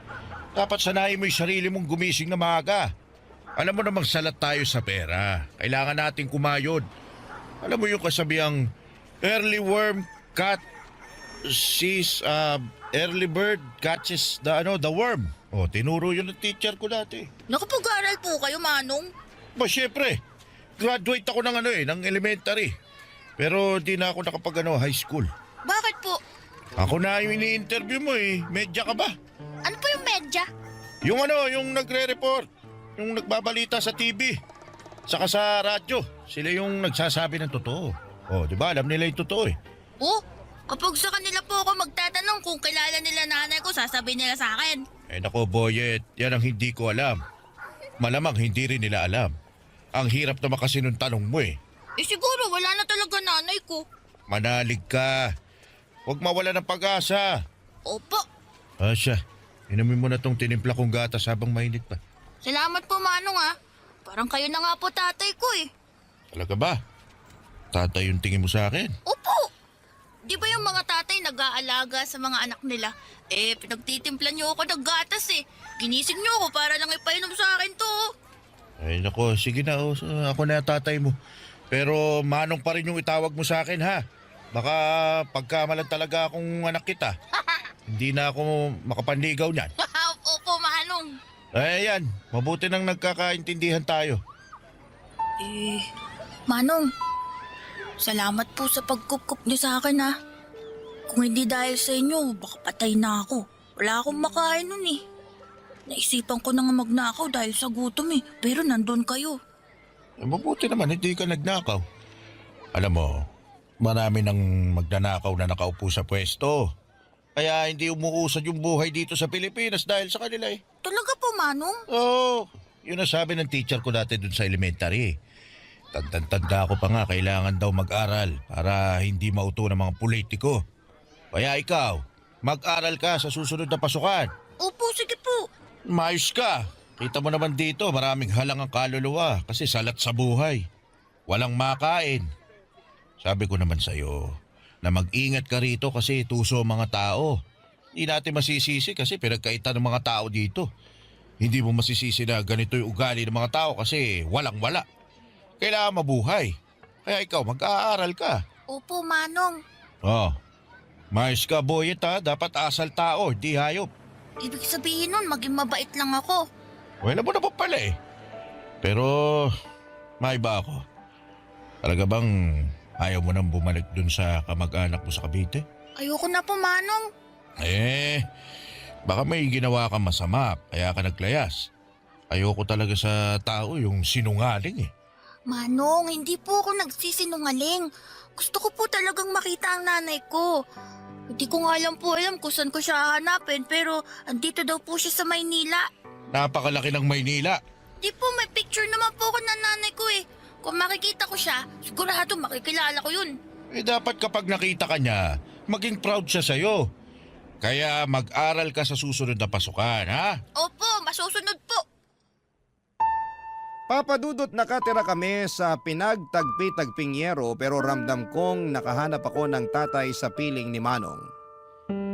Dapat sanayin mo yung sarili mong gumising na maaga. Alam mo namang salat tayo sa pera. Kailangan nating kumayod. Alam mo yung kasabihang early worm early bird catches the worm. O, tinuro yun ng teacher ko dati. nakapag-aral po kayo, Manong? Ba, syempre. Graduate ako ng elementary. Pero di na ako high school. Bakit po? Ako na yung ini-interview mo eh. Medya ka ba? Ano po yung medya? Yung nagre-report. Yung nagbabalita sa TV. Saka sa radyo. Sila yung nagsasabi ng totoo. Oh, di ba? Alam nila yung totoo eh. Oh, kapag sa kanila po ako magtatanong kung kilala nila nanay ko, sasabihin nila sa akin. Nako, Boyet. Yan ang hindi ko alam. Malamang hindi rin nila alam. Ang hirap naman kasi nung tanong mo eh. Siguro wala na talaga nanay ko. Manalig ka. Huwag mawala ng pag-asa. Opo. Asya, inumin mo na tong tinimpla kong gatas habang mainit pa. Salamat po, Manong Parang kayo na nga po tatay ko eh. Talaga ba? Tatay yung tingin mo sa akin? Opo! Di ba yung mga tatay nag-aalaga sa mga anak nila? Pinagtitimplan niyo ako ng gatas eh. Ginising niyo ako para lang ipainom sa akin to. Ay nako, sige na. Ako na yung tatay mo. Pero Manong pa rin yung itawag mo sa akin ha. Baka pagkamalan talaga akong anak kita. Hindi na ako makapanligaw niyan. Opo, Manong. Yan, mabuti nang nagkakaintindihan tayo. Manong, salamat po sa pagkukup niyo sa akin Kung hindi dahil sa inyo, baka patay na ako. Wala akong makain nun eh. Naisipan ko na nga magnakaw dahil sa gutom eh. Pero nandun kayo. Mabuti naman, hindi ka nagnakaw. Alam mo, marami nang magnanakaw na nakaupo sa pwesto. Kaya hindi umuusad yung buhay dito sa Pilipinas dahil sa kanila eh. Talaga po, Manong? Oo, yun ang sabi ng teacher ko dati dun sa elementary. Tanda ko pa nga, kailangan daw mag-aral para hindi mauto ng mga politiko. Kaya ikaw, mag-aral ka sa susunod na pasukan. Opo, sige po. Mayos ka. Kita mo naman dito, maraming halang ang kaluluwa kasi salat sa buhay. Walang makain. Sabi ko naman sa'yo na mag-ingat ka rito kasi tuso ang mga tao. Hindi natin masisisi kasi pinagkaitan ng mga tao dito. Hindi mo masisisi na ganito yung ugali ng mga tao kasi walang-wala. Kailangan mabuhay. Kaya ikaw, mag-aaral ka. Opo, Manong. Mayos ka, boyet ha. Dapat asal tao, di hayop. Ibig sabihin nun, maging mabait lang ako. Wala mo na pa pala eh. Pero, may ba ako? Talaga bang ayaw mo nang bumalik dun sa kamag-anak mo sa Cavite? Ayoko na po, Manong. Baka may ginawa kang masama, kaya ka naglayas. Ayoko talaga sa tao yung sinungaling eh. Manong, hindi po ako nagsisinungaling. Gusto ko po talagang makita ang nanay ko. Hindi ko nga alam kung saan ko siya hahanapin pero andito daw po siya sa Maynila. Napakalaki ng Maynila. Di po, may picture naman po ako ng nanay ko eh. Kung makikita ko siya, sigurado makikilala ko yun. Dapat kapag nakita ka niya, maging proud siya sa'yo. Kaya mag-aral ka sa susunod na pasukan, ha? Opo, masusunod po. Papadudot nakatira kami sa pinagtagpi-tagping yero pero ramdam kong nakahanap ako ng tatay sa piling ni Manong.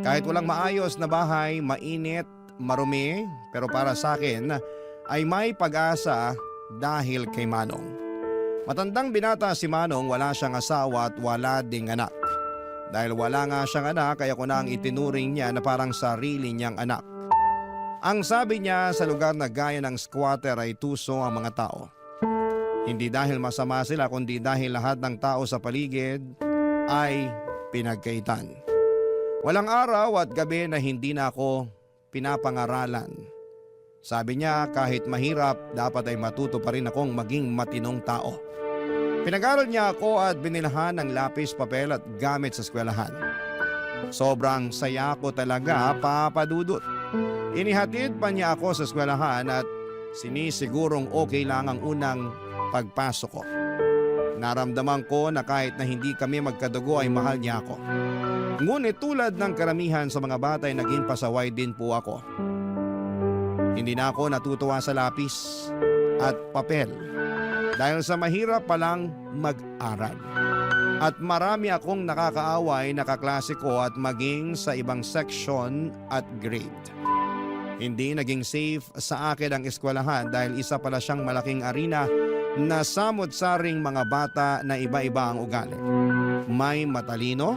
Kahit walang maayos na bahay, mainit, marumi, pero para sa akin ay may pag-asa dahil kay Manong. Matandang binata si Manong, wala siyang asawa at wala ding anak. Dahil wala nga siyang anak kaya ko na ang itinuring niya na parang sarili niyang anak. Ang sabi niya sa lugar na gaya ng squatter ay tuso ang mga tao. Hindi dahil masama sila kundi dahil lahat ng tao sa paligid ay pinagkaitan. Walang araw at gabi na hindi na ako pinapangaralan. Sabi niya kahit mahirap dapat ay matuto pa rin akong maging matinong tao. Pinag-aral niya ako at binilhan ng lapis, papel at gamit sa eskwelahan. Sobrang saya ko talaga, papadudot. Inihatid pa niya ako sa eskwelahan at sinisigurong okay lang ang unang pagpasok ko. Naramdaman ko na kahit na hindi kami magkadugo ay mahal niya ako. Ngunit tulad ng karamihan sa mga bata ay naging pasaway din po ako. Hindi na ako natutuwa sa lapis at papel dahil sa mahirap palang mag-aral. At marami akong nakakaaway na kaklase ko at maging sa ibang section at grade. Hindi naging safe sa akin ang eskwelahan dahil isa pala siyang malaking arena na samot-saring mga bata na iba-iba ang ugali. May matalino,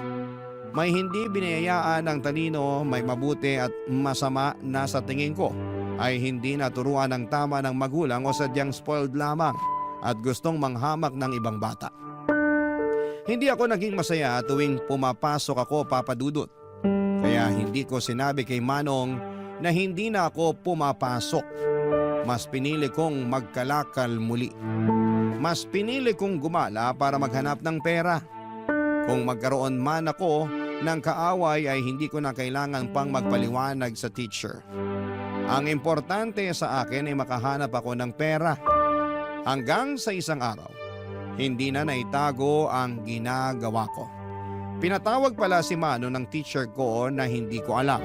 may hindi binayayaan ng talino, may mabuti at masama na sa tingin ko ay hindi naturuan ng tama ng magulang o sadyang spoiled lamang at gustong manghamak ng ibang bata. Hindi ako naging masaya tuwing pumapasok ako, papadudot. Kaya hindi ko sinabi kay Manong na hindi na ako pumapasok. Mas pinili kong magkalakal muli. Mas pinili kong gumala para maghanap ng pera. Kung magkaroon man ako ng kaaway ay hindi ko na kailangan pang magpaliwanag sa teacher. Ang importante sa akin ay makahanap ako ng pera. Hanggang sa isang araw, hindi na naitago ang ginagawa ko. Pinatawag pala si Mano ng teacher ko na hindi ko alam.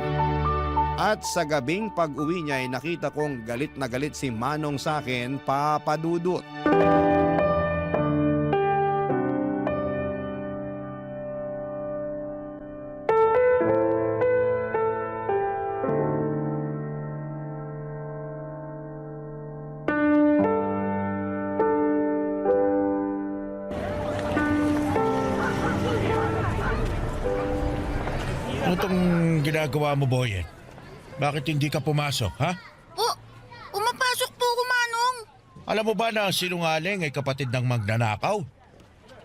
At sa gabing pag-uwi niya ay nakita kong galit na galit si Manong sa akin, Papa Dudut. Ano tong ginagawa mo, Boyet? Bakit hindi ka pumasok, ha? Pumapasok po ako, Manong. Alam mo ba na sinungaling ay kapatid ng magnanakaw?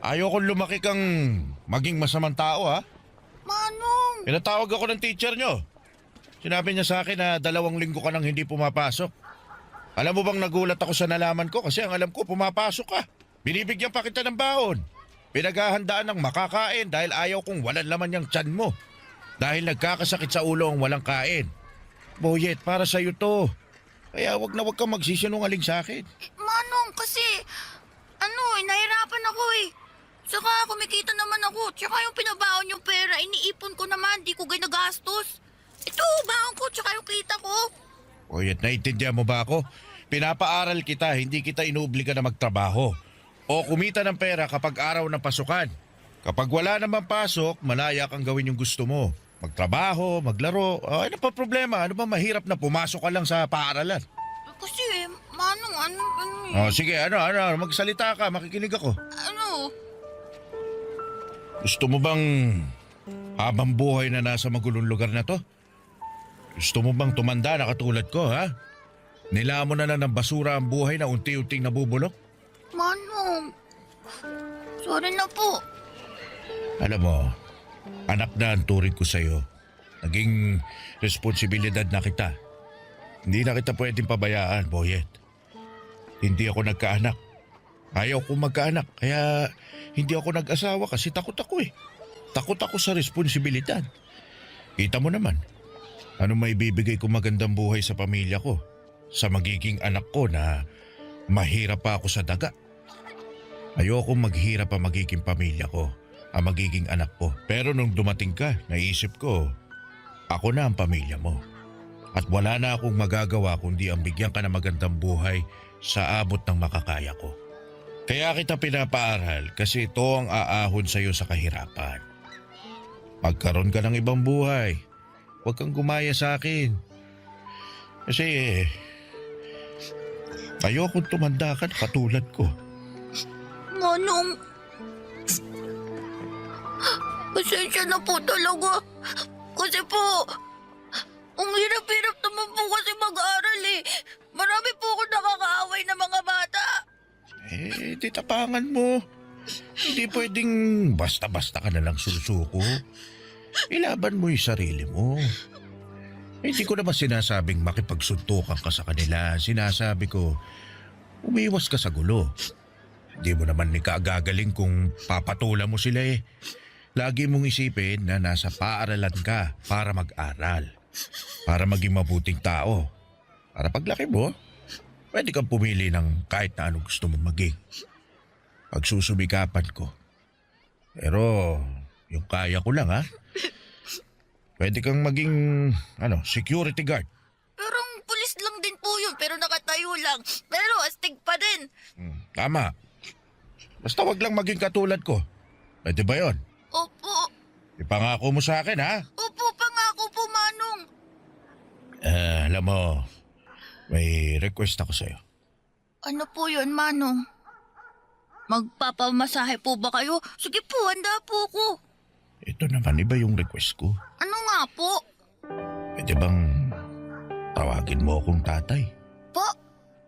Ayokong lumaki kang maging masamang tao, ha? Manong! Pinatawag ako ng teacher nyo. Sinabi niya sa akin na 2 linggo ka nang hindi pumapasok. Alam mo bang nagulat ako sa nalaman ko kasi ang alam ko pumapasok ka. Binibigyan pa kita ng baon. Pinaghahandaan ng makakain dahil ayaw kong walang laman yung tiyan mo. Dahil nagkakasakit sa ulo ang walang kain. Boyet, para sa'yo to. Kaya wag kang magsisinungaling sa akin. Manong, kasi, nahirapan ako eh. Saka kumikita naman ako. Tsaka yung pinabaon yung pera, iniipon ko naman. Di ko ginagastos. Ito, baon ko, tsaka yung kita ko. Boyet, naiintindihan mo ba ako? Pinapaaral kita, hindi kita inuobliga na magtrabaho. O kumita ng pera kapag araw ng pasukan. Kapag wala naman pasok, malaya kang gawin yung gusto mo. Magtrabaho, maglaro, ano pa problema? Ano ba mahirap na pumasok ka lang sa paaralan? Kasi, Manong, ano Sige, magsalita ka, makikinig ako. Ano? Gusto mo bang habang buhay na nasa magulong lugar na to? Gusto mo bang tumanda na katulad ko, ha? Nilamon na ng basura ang buhay na unti-unting nabubulok? Manong, sorry na po. Alam mo, anak na ang turing ko sa'yo. Naging responsibilidad na kita. Hindi na kita pwedeng pabayaan, Boyet. Hindi ako nagkaanak. Ayaw kong magkaanak, kaya hindi ako nag-asawa kasi takot ako eh. Takot ako sa responsibilidad. Kita mo naman, ano may bibigay ko magandang buhay sa pamilya ko, sa magiging anak ko na mahirap pa ako sa daga. Ayokong maghirap ang magiging pamilya ko, ang magiging anak ko. Pero nung dumating ka, naisip ko, ako na ang pamilya mo. At wala na akong magagawa kundi ang bigyan ka ng magandang buhay sa abot ng makakaya ko. Kaya kita pinapaaral kasi ito ang aahon sa iyo sa kahirapan. Magkaroon ka ng ibang buhay. Huwag kang gumaya sa akin. Kasi ayokong tumanda ka na katulad ko. Manong, pasensya na po talaga. Kasi po, ang hirap-hirap naman po kasi mag-aral eh. Marami po ako nakakaaway na mga bata. Di tapangan mo. Hindi pwedeng basta-basta ka na lang susuko. Ilaban mo yung sarili mo. Hindi ko naman sinasabing makipagsuntukan ka sa kanila. Sinasabi ko, umiwas ka sa gulo. Hindi mo naman ikagagaling kung papatulan mo sila eh. Lagi mong isipin na nasa paaralan ka para mag-aral. Para maging mabuting tao. Para paglaki mo, pwede kang pumili ng kahit na anong gusto mong maging. Pagsusumikapan ko. Pero yung kaya ko lang ha. Pwede kang maging security guard. Parang pulis lang din po yun pero nakatayo lang. Pero astig pa din. Tama. Basta wag lang maging katulad ko. Pwede ba yun? Opo. Ipangako mo sa akin ha? Opo, pangako po, Manong. Alam mo, may request ako sa'yo. Ano po yun, Manong? Magpapamasahe po ba kayo? Sige po, handa po ako. Ito naman, iba yung request ko. Ano nga po? Pwede bang tawagin mo akong tatay? Po?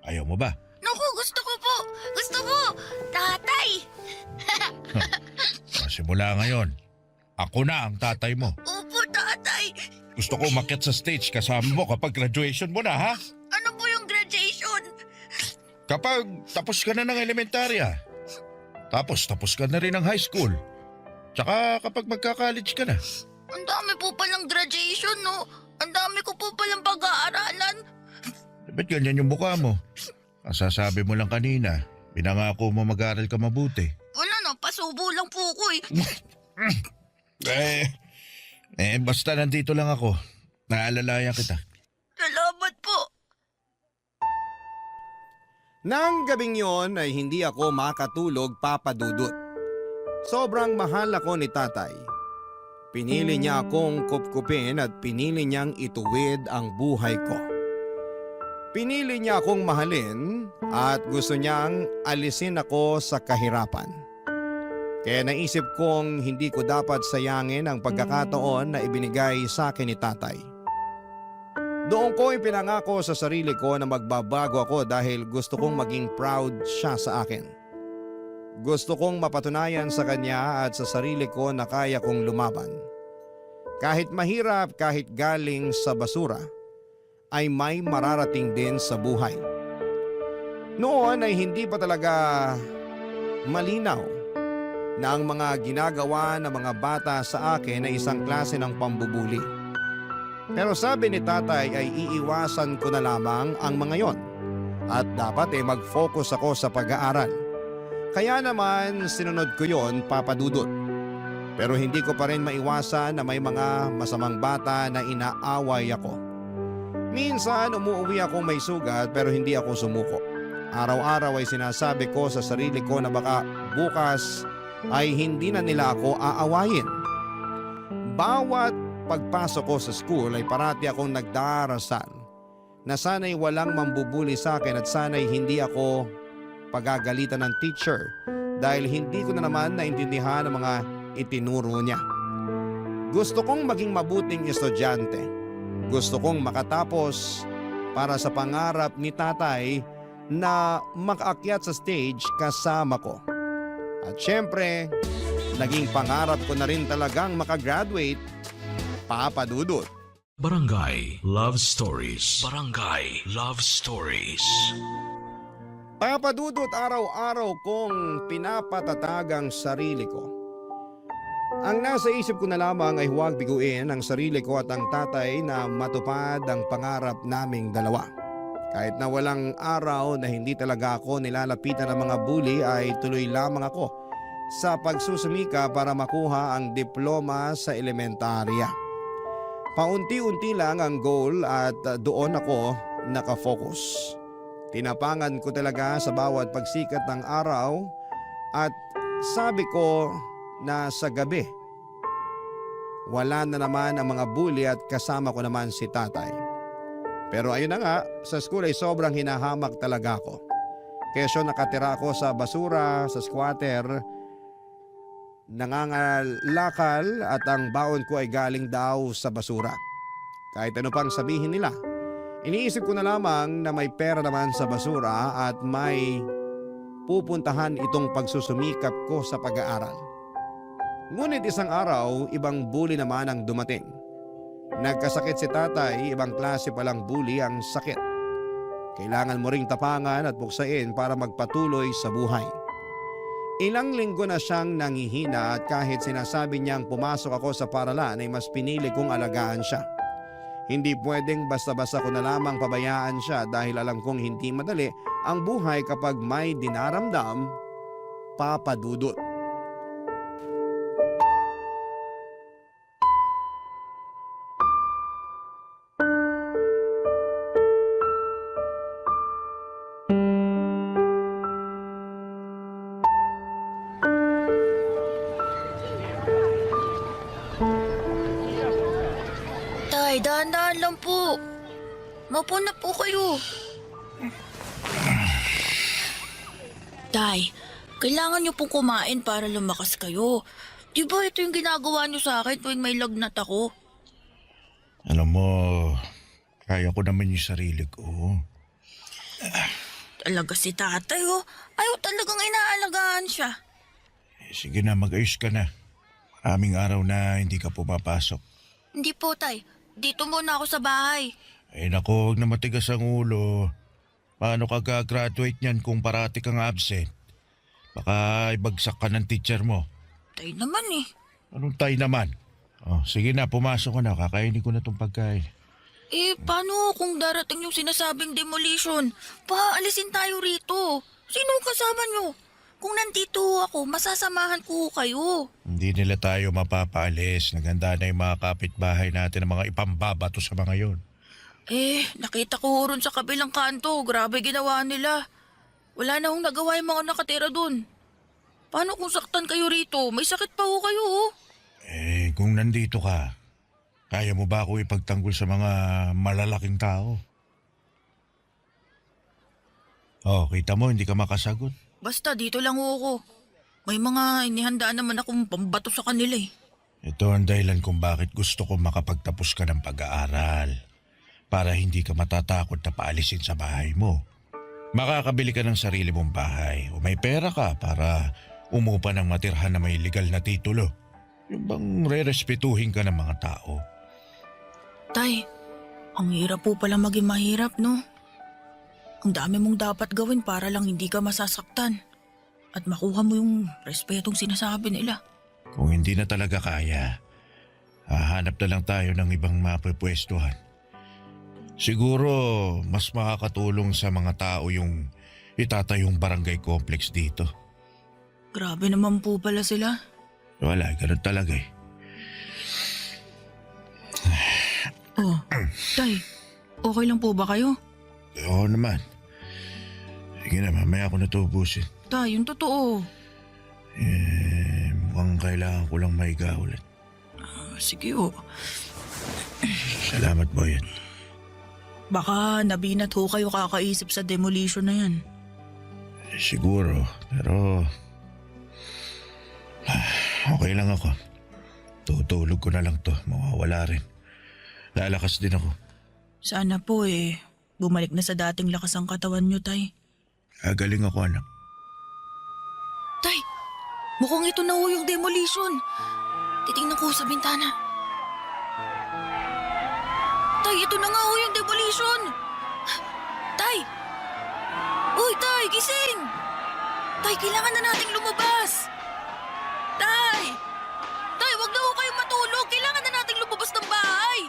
Ayaw mo ba? Naku, gusto ko po. Gusto ko. Tatay. Simula ngayon, ako na ang tatay mo. Opo, tatay. Gusto ko umakyat sa stage kasama mo kapag graduation mo na, ha? Ano po yung graduation? Kapag tapos ka na ng elementarya. Tapos ka na rin ng high school. Tsaka kapag magka-college ka na. Ang dami po palang graduation, no? Ang dami ko po palang pag-aaralan. Ba't ganyan yung mukha mo? Ang sasabi mo lang kanina, pinangako mo mag-aaral ka mabuti. Wala na, pasubo lang po ako eh. Basta nandito lang ako. Naalalayan kita. Salamat po. Nang gabing yon ay hindi ako makatulog, Papa Dudut. Sobrang mahal ako ni tatay. Pinili niya akong kupkupin at pinili niyang ituwid ang buhay ko. Pinili niya akong mahalin at gusto niyang alisin ako sa kahirapan. Kaya naisip kong hindi ko dapat sayangin ang pagkakataon na ibinigay sa akin ni tatay. Doon ko ipinangako sa sarili ko na magbabago ako dahil gusto kong maging proud siya sa akin. Gusto kong mapatunayan sa kanya at sa sarili ko na kaya kong lumaban. Kahit mahirap, kahit galing sa basura, ay may mararating din sa buhay. Noon ay hindi pa talaga malinaw na ang mga ginagawa ng mga bata sa akin ay isang klase ng pambubuli. Pero sabi ni tatay ay iiwasan ko na lamang ang mga yon at dapat ay mag-focus ako sa pag-aaral. Kaya naman sinunod ko yon, Papa Dudut. Pero hindi ko pa rin maiwasan na may mga masamang bata na inaaway ako. Minsan umuwi ako may sugat pero hindi ako sumuko. Araw-araw ay sinasabi ko sa sarili ko na baka bukas ay hindi na nila ako aawayin. Bawat pagpasok ko sa school ay parati akong nagdarasal na sana'y walang mambubuli sa akin at sana'y hindi ako pagagalitan ng teacher dahil hindi ko na naman naintindihan ang mga itinuro niya. Gusto kong maging mabuting estudyante. Gusto kong makatapos para sa pangarap ni tatay na makaakyat sa stage kasama ko. At syempre, naging pangarap ko na rin talagang makagraduate, Papa Dudut. Barangay Love Stories. Barangay Love Stories. Papa Dudut, araw-araw kong pinapatatag ang sarili ko. Ang nasa isip ko na lamang ay huwag biguin ang sarili ko at ang tatay na matupad ang pangarap naming dalawa. Kahit na walang araw na hindi talaga ako nilalapitan ng mga bully ay tuloy lamang ako sa pagsusumika para makuha ang diploma sa elementarya. Paunti-unti lang ang goal at doon ako nakafocus. Tinapangan ko talaga sa bawat pagsikat ng araw at sabi ko na sa gabi, wala na naman ang mga bully at kasama ko naman si tatay. Pero ayun na nga, sa school ay sobrang hinahamak talaga ako. Kesyo nakatira ako sa basura, sa squatter, nangangalakal at ang baon ko ay galing daw sa basura. Kahit ano pang sabihin nila, iniisip ko na lamang na may pera naman sa basura at may pupuntahan itong pagsusumikap ko sa pag-aaral. Ngunit isang araw, ibang bully naman ang dumating. Nagkasakit si tatay, ibang klase palang bully ang sakit. Kailangan mo ring tapangan at buksain para magpatuloy sa buhay. Ilang linggo na siyang nangihina at kahit sinasabi niyang pumasok ako sa paralan ay mas pinili kong alagaan siya. Hindi pwedeng basta-basta ko na lamang pabayaan siya dahil alam kong hindi madali ang buhay kapag may dinaramdam, Papa Dudut. Tay, dahan-dahan lang po. Maupo na po kayo. Tay, kailangan niyo pong kumain para lumakas kayo. Di ba ito yung ginagawa niyo sa akin tuwing may lagnat ako? Alam mo, kaya ko naman yung sarili ko. Talaga si tatay oh. Ayaw talagang inaalagaan siya. Sige na, mag-ayos ka na. Maraming araw na hindi ka pumapasok. Hindi po tay. Dito muna ako sa bahay. Ay nako, huwag na matigas ang ulo. Paano ka gagraduate niyan kung parati kang absent? Baka ibagsak ka ng teacher mo. Tay naman eh. Anong tay naman? Oh, sige na, pumasok ka na. Kakainin ko na tong pagkain. Eh, paano kung darating yung sinasabing demolition? Paalisin tayo rito. Sino kasama nyo? Kung nandito ako, masasamahan ko kayo. Hindi nila tayo mapapaalis. Naganda na yung mga kapitbahay natin ng mga ipambabato sa mga yon. Nakita ko ron sa kabilang kanto. Grabe ginawa nila. Wala na hong nagawa yung mga nakatira dun. Paano kung saktan kayo rito? May sakit pa ho kayo, oh. Kung nandito ka, kaya mo ba ako ipagtanggol sa mga malalaking tao? Kita mo, hindi ka makasagot. Basta dito lang ho ako. May mga inihandaan naman akong pambato sa kanila eh. Ito ang dahilan kung bakit gusto ko makapagtapos ka ng pag-aaral. Para hindi ka matatakot na paalisin sa bahay mo. Makakabili ka ng sarili mong bahay o may pera ka para umupa ng matirhan na may legal na titulo. Yung bang re-respetuhin ka ng mga tao. Tay, ang hirap po pala maging mahirap, no? Ang dami mong dapat gawin para lang hindi ka masasaktan at makuha mo yung respetong sinasabi nila. Kung hindi na talaga kaya, hahanap na lang tayo ng ibang mapapwestuhan. Siguro mas makakatulong sa mga tao yung itatayong barangay complex dito. Grabe naman po pala sila. Wala, ganun talaga eh. Tay, okay lang po ba kayo? Oo naman. Sige na, mamaya ako natubusin. Tay, yung totoo. Mukhang kailangan ko lang maiga ulit. Sige o. Salamat, Boyet. Baka nabinat ho kayo kakaisip sa demolition na yan. Siguro, pero okay lang ako. Tutulog ko na lang to, mawawala rin. Lalakas din ako. Sana po bumalik na sa dating lakas ang katawan nyo, Tay. Galing ako, anak. Tay, mukhang ito na ho yung demolition. Titingnan ko sa bintana. Tay, ito na nga ho yung demolition. Tay! Uy, Tay, gising! Tay, kailangan na nating lumabas. Tay! Tay, wag na ho kayong matulog. Kailangan na nating lumabas ng bahay.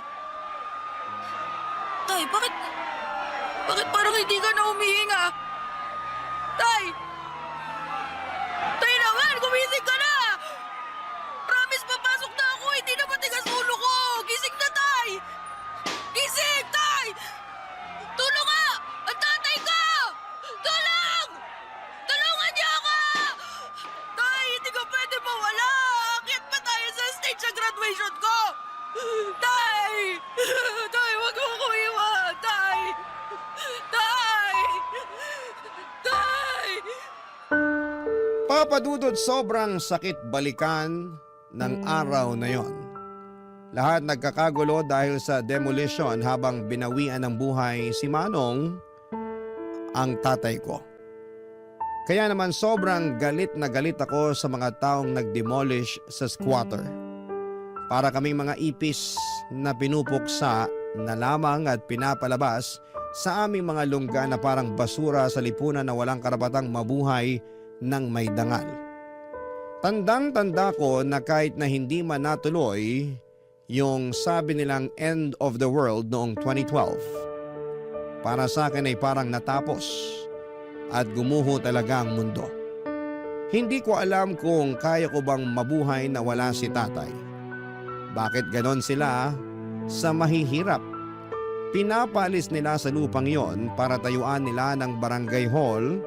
Tay, bakit parang hindi ka na humihinga? Tay! Tay naman, gumising ka na! Promise, papasok na ako. Hindi na matigas ulo ko. Gising na, Tay! Gising, Tay! Tulong nga! Ang tatay ko! Tulong! Tulungan niyo ako! Tay, hindi ka pwede mawala. Akyat pa tayo sa stage sa graduation ko! Tay! Tay, wag mo ko iwan! Tay! Tay! Tay! Papadudod, sobrang sakit balikan ng araw na yon. Lahat nagkakagulo dahil sa demolition habang binawian ng buhay si Manong, ang tatay ko. Kaya naman sobrang galit na galit ako sa mga taong nag-demolish sa squatter. Para kaming mga ipis na pinupuksa na lamang at pinapalabas sa aming mga lungga na parang basura sa lipunan na walang karapatang mabuhay ng may dangal. Tandang-tanda ko na kahit na hindi man natuloy yung sabi nilang end of the world noong 2012, para sa akin ay parang natapos at gumuho talaga ang mundo. Hindi ko alam kung kaya ko bang mabuhay na wala si tatay. Bakit ganon sila sa mahihirap? Pinapalis nila sa lupang yon para tayuan nila ng barangay hall,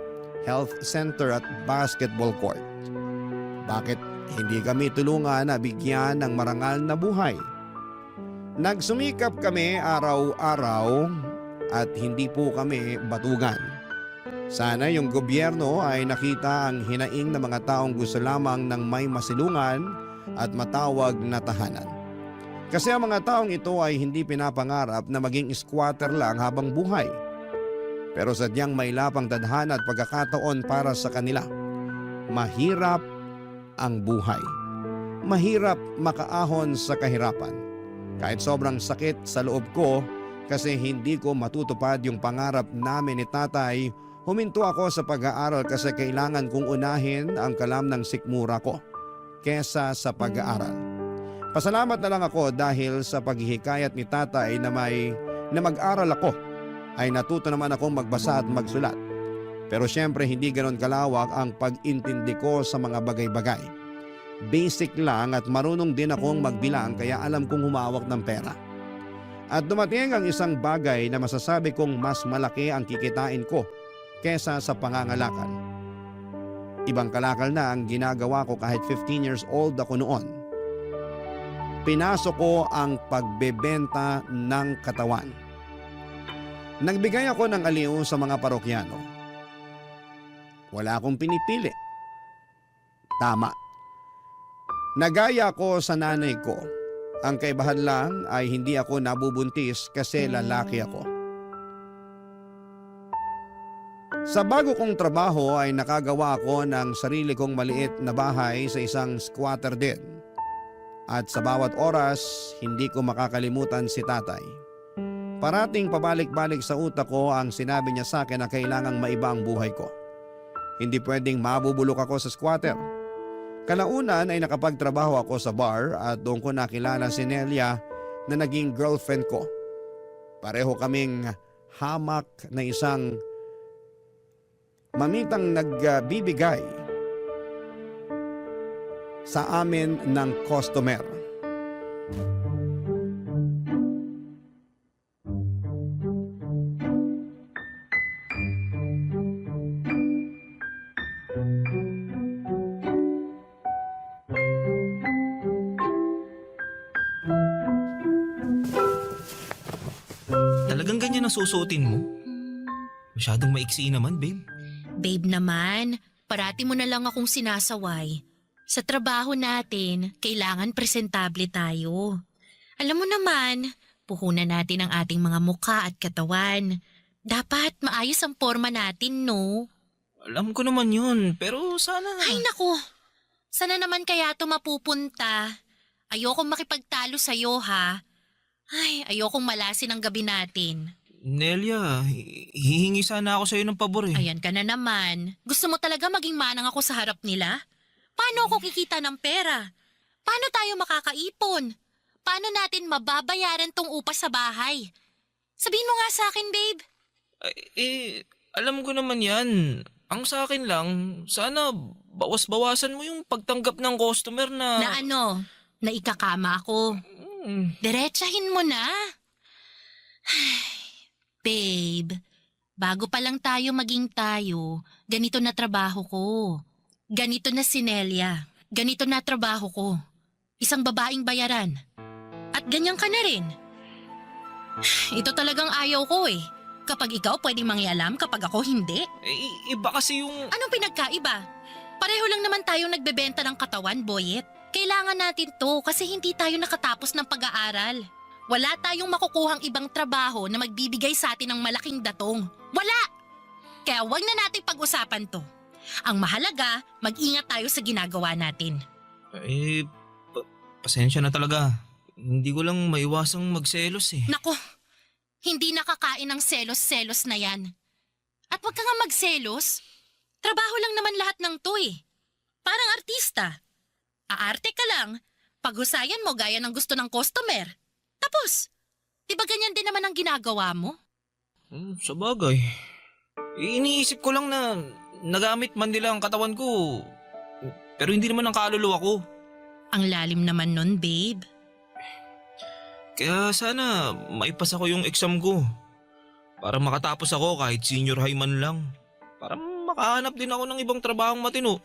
health center at basketball court. Bakit hindi kami tulungan na bigyan ng marangal na buhay? Nagsumikap kami araw-araw at hindi po kami batugan. Sana yung gobyerno ay nakita ang hinaing ng mga taong gusto lamang ng may masilungan at matawag na tahanan. Kasi ang mga taong ito ay hindi pinapangarap na maging squatter lang habang buhay. Pero sadyang may lapang tadhana at pagkakataon para sa kanila. Mahirap ang buhay. Mahirap makaahon sa kahirapan. Kahit sobrang sakit sa loob ko kasi hindi ko matutupad yung pangarap namin ni tatay, huminto ako sa pag-aaral kasi kailangan kong unahin ang kalam ng sikmura ko kesa sa pag-aaral. Pasalamat na lang ako dahil sa paghihikayat ni tatay na mag-aral ako ay natuto naman akong magbasa at magsulat. Pero syempre hindi ganon kalawak ang pag-intindi ko sa mga bagay-bagay. Basic lang at marunong din akong magbilang kaya alam kong humawak ng pera. At dumating ang isang bagay na masasabi kong mas malaki ang kikitain ko kesa sa pangangalakal. Ibang kalakal na ang ginagawa ko kahit 15 years old ako noon. Pinasok ko ang pagbebenta ng katawan. Nagbigay ako ng aliw sa mga parokyano. Wala akong pinipili. Tama. Nagaya ko sa nanay ko. Ang kaibahan lang ay hindi ako nabubuntis kasi lalaki ako. Sa bago kong trabaho ay nakagawa ako ng sarili kong maliit na bahay sa isang squatter din. At sa bawat oras, hindi ko makakalimutan si tatay. Parating pabalik-balik sa utak ko ang sinabi niya sa akin na kailangang maiba ang buhay ko. Hindi pwedeng mabubulok ako sa squatter. Kalaunan ay nakapagtrabaho ako sa bar at doon ko nakilala si Nelia na naging girlfriend ko. Pareho kaming hamak na isang mamitang nagbibigay sa amin ng customer. Talagang ganyan ang susuotin mo? Masyadong maiksi naman, babe. Babe naman, parati mo na lang akong sinasaway. Sa trabaho natin, kailangan presentable tayo. Alam mo naman, puhunan natin ang ating mga mukha at katawan. Dapat maayos ang forma natin, no? Alam ko naman yun, pero sana... Ay naku, sana naman kaya ito mapupunta. Ayokong makipagtalo sa'yo, ha? Ay, ayokong malasin ang gabi natin. Nelia, hihingi sana ako sa'yo ng pabor eh. Ayan ka na naman. Gusto mo talaga maging manang ako sa harap nila? Paano ako kikita ng pera? Paano tayo makakaipon? Paano natin mababayaran tong upa sa bahay? Sabihin mo nga sa akin, babe. Alam ko naman yan. Ang sa akin lang, sana bawas-bawasan mo yung pagtanggap ng customer na... Na ano? Na ikakama ako. Diretsahin mo na. Babe, bago pa lang tayo maging tayo, ganito na trabaho ko. Ganito na si Nelia. Ganito na trabaho ko. Isang babaeng bayaran. At ganyan ka na rin. Ito talagang ayaw ko eh. Kapag ikaw pwedeng mangialam, kapag ako hindi. Iba kasi yung... Anong pinagkaiba? Pareho lang naman tayong nagbebenta ng katawan, Boyet. Kailangan natin to kasi hindi tayo nakatapos ng pag-aaral. Wala tayong makukuhang ibang trabaho na magbibigay sa atin ng malaking datong. Wala! Kaya wag na natin pag-usapan to. Ang mahalaga, mag-ingat tayo sa ginagawa natin. Pasensya na talaga. Hindi ko lang maiwasang magselos eh. Nako, hindi nakakain ng selos-selos na yan. At wag ka nga magselos. Trabaho lang naman lahat ng to eh. Parang artista. Aarte ka lang, paghusayan mo gaya ng gusto ng customer. Tapos, di ba ganyan din naman ang ginagawa mo? Sa bagay. Iniisip ko lang na nagamit man nila ang katawan ko. Pero hindi naman ang kaluluwa ko. Ang lalim naman nun, babe. Kaya sana maipasa ko yung exam ko. Para makatapos ako kahit senior high man lang. Para makahanap din ako ng ibang trabahong matino.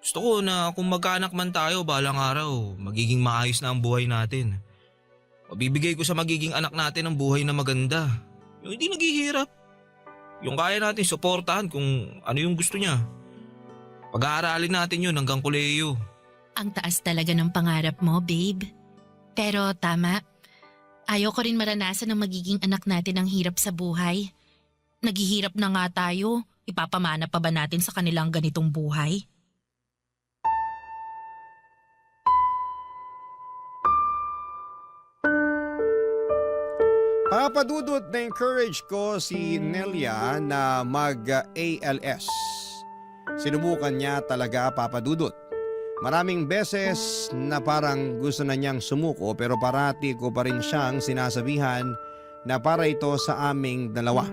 Gusto ko na kung magkaanak man tayo balang araw, magiging maayos na ang buhay natin. Mabibigay ko sa magiging anak natin ang buhay na maganda. Yung hindi naghihirap. Yung kaya natin suportahan kung ano yung gusto niya. Pag-aaralin natin yun hanggang kolehiyo. Ang taas talaga ng pangarap mo, babe. Pero tama. Ayoko rin maranasan ng magiging anak natin ang hirap sa buhay. Naghihirap na nga tayo. Ipapamana pa ba natin sa kanilang ganitong buhay? Papadudot na encourage ko si Nelia na mag-ALS. Sinubukan niya talaga, papadudot. Maraming beses na parang gusto na niyang sumuko pero parati ko pa rin siyang sinasabihan na para ito sa aming dalawa.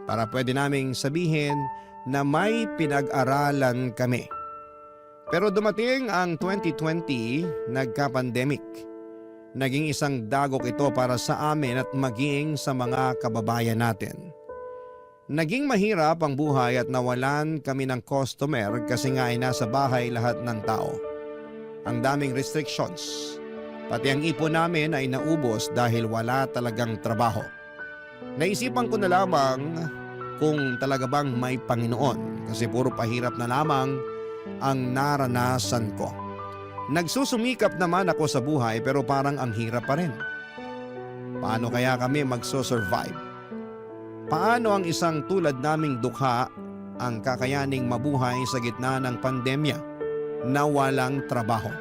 para pwede naming sabihin na may pinag-aralan kami. Pero dumating ang 2020, nagka-pandemic. Naging isang dagok ito para sa amin at maging sa mga kababayan natin. Naging mahirap ang buhay at nawalan kami ng customer kasi nga ay nasa bahay lahat ng tao. Ang daming restrictions. Pati ang ipon namin ay naubos dahil wala talagang trabaho. Naisipan ko na lamang kung talaga bang may Panginoon kasi puro pahirap na lamang ang naranasan ko. Nagsusumikap naman ako sa buhay pero parang ang hirap pa rin. Paano kaya kami magso-survive? Paano ang isang tulad naming dukha ang kakayaning mabuhay sa gitna ng pandemya na walang trabaho?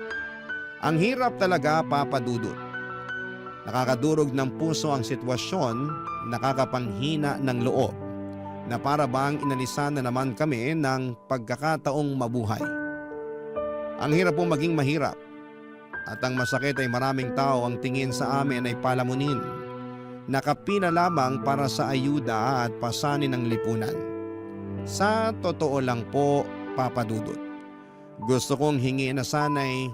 Ang hirap talaga, Papa Dudut. Nakakadurog ng puso ang sitwasyon, nakakapanghina ng loob na para bang inalisan na naman kami ng pagkakataong mabuhay. Ang hirap po maging mahirap at ang masakit ay maraming tao ang tingin sa amin ay palamunin. Nakapina lamang para sa ayuda at pasanin ng lipunan. Sa totoo lang po, Papa Dudut, gusto kong hingi na sana'y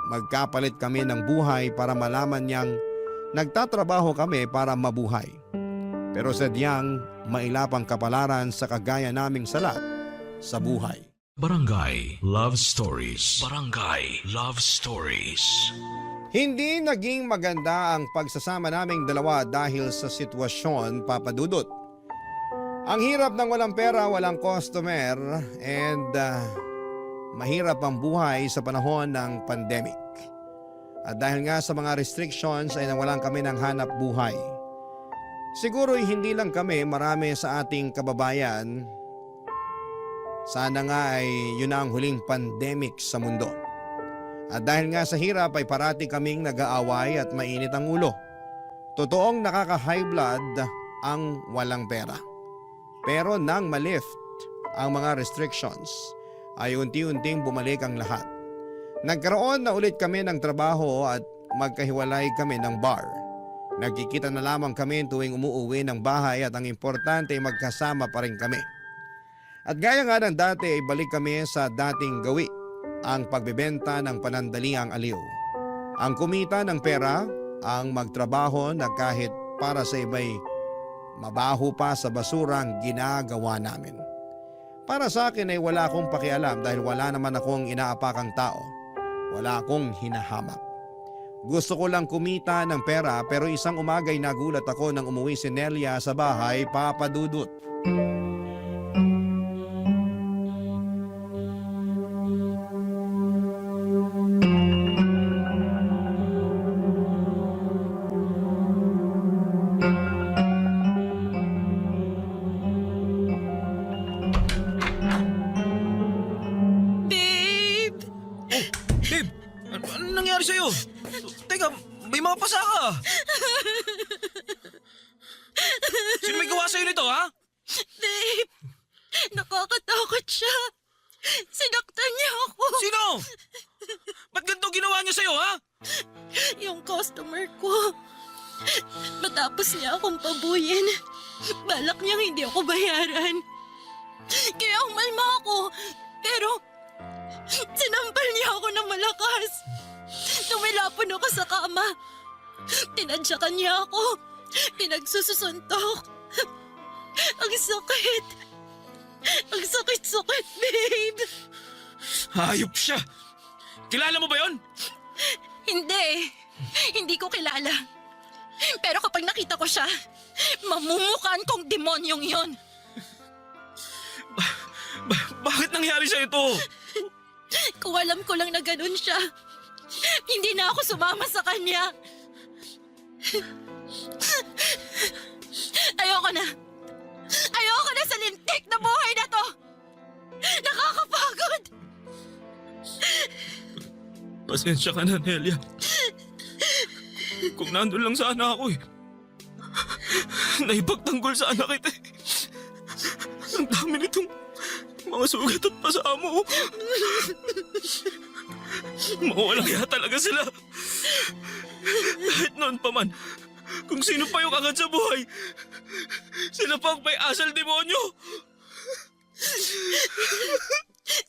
magkapalit kami ng buhay para malaman niyang nagtatrabaho kami para mabuhay. Pero sadyang mailapang kapalaran sa kagaya naming salat sa buhay. Barangay Love Stories. Barangay Love Stories. Hindi naging maganda ang pagsasama naming dalawa dahil sa sitwasyon, Papa Dudut. Ang hirap ng walang pera, walang customer, and mahirap ang buhay sa panahon ng pandemic. At dahil nga sa mga restrictions ay nawalan kami ng hanap buhay. Siguro'y hindi lang kami, marami sa ating kababayan. Sana nga ay yun na ang huling pandemic sa mundo. At dahil nga sa hirap ay parati kaming nag-aaway at mainit ang ulo. Totoong nakaka-high blood ang walang pera. Pero nang malift ang mga restrictions ay unti-unting bumalik ang lahat. Nagkaroon na ulit kami ng trabaho at magkahiwalay kami ng bar. Nagkikita na lamang kami tuwing umuuwi ng bahay at ang importante ay magkasama pa rin kami. At gaya nga ng dati ay balik kami sa dating gawi, ang pagbebenta ng panandaliang aliw. Ang kumita ng pera, ang magtrabaho na kahit para sa iba'y mabaho pa sa basura ang ginagawa namin. Para sa akin ay wala akong pakialam dahil wala naman akong inaapakang tao. Wala akong hinahamak. Gusto ko lang kumita ng pera pero isang umaga'y nagulat ako nang umuwi si Nelia sa bahay, Papa Dudut. Babe! Babe, ano nangyari sa'yo? Teka, may mga pasa ka. Sino may gawa sa'yo nito, ha? Babe! Nakakatakot siya. Sinaktan niya ako. Sino? Ba't ganito ginawa niya sa'yo, ha? Yung customer ko. Matapos niya akong pabuyin, balak niyang hindi ako bayaran. Kaya umalma ako. Pero sinampal niya ako ng malakas. Tumilapon ako sa kama. Tinadyakan niya ako. Pinagsususuntok. Ang sakit. Ang sakit-sakit, babe. Hayop siya. Kilala mo ba yon? Hindi. Hindi ko kilala. Pero kapag nakita ko siya, mamumukaan kong demonyong yon. Bakit nangyari sa'yo ito? Kung alam ko lang na ganun siya, hindi na ako sumama sa kanya. Ayoko na. Ayoko na sa lintik na buhay na to. Nakakapagod. Pasensya ka na, Nelia. Kung nandun lang sana ako eh. Naipagtanggol sana kita eh. Ang dami nitong mga sugat at pasamo. Mawalang hiya talaga sila. Kahit noon pa man, kung sino pa yung angat sa buhay, Sila pang may asal demonyo!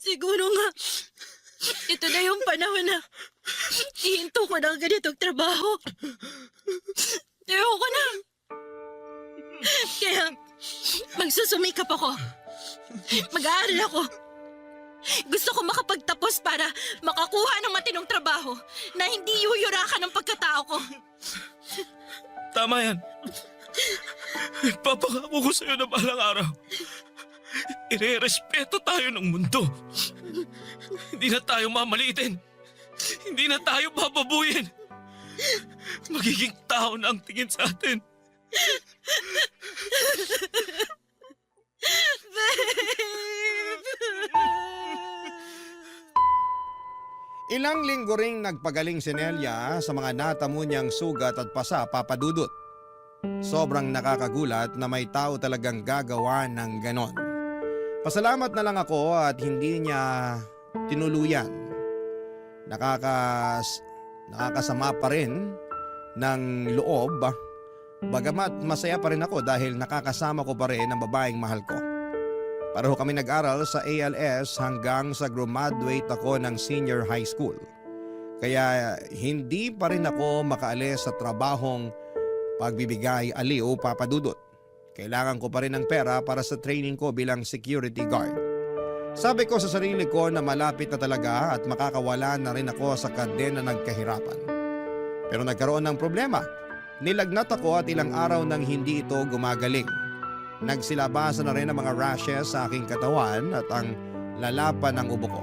Siguro nga, ito na yung panahon na ihinto ko ng ganitong trabaho. Ayoko na. Kaya, magsusumikap ako. Mag-aaral ako. Gusto ko makapagtapos para makakuha ng matinong trabaho na hindi yuyurakan ng pagkatao ko. Tama yan. Papangako ko sa'yo na balang araw. Ire-respeto tayo ng mundo. Hindi na tayo mamalitin. Hindi na tayo bababuyin. Magiging tao na ang tingin sa atin. Ilang linggo ring nagpagaling si Nelia sa mga natamo niyang sugat at pasa, Papa Dudut. Sobrang nakakagulat na may tao talagang gagawa ng ganon. Pasalamat na lang ako at hindi niya tinuluyan. Nakakasama pa rin ng loob, bagamat masaya pa rin ako dahil nakakasama ko pa rin ang babaeng mahal ko. Pareho kami nag-aral sa ALS hanggang sa graduate ako ng senior high school. Kaya hindi pa rin ako makaalis sa trabahong pagbibigay aliw, Papa Dudut. Kailangan ko pa rin ng pera para sa training ko bilang security guard. Sabi ko sa sarili ko na malapit na talaga at makakawala na rin ako sa kadena ng kahirapan. Pero nagkaroon ng problema. Nilagnat ako at ilang araw nang hindi ito gumagaling. Nagsilabasan na rin ang mga rashes sa aking katawan at ang lalapan ng ubo ko.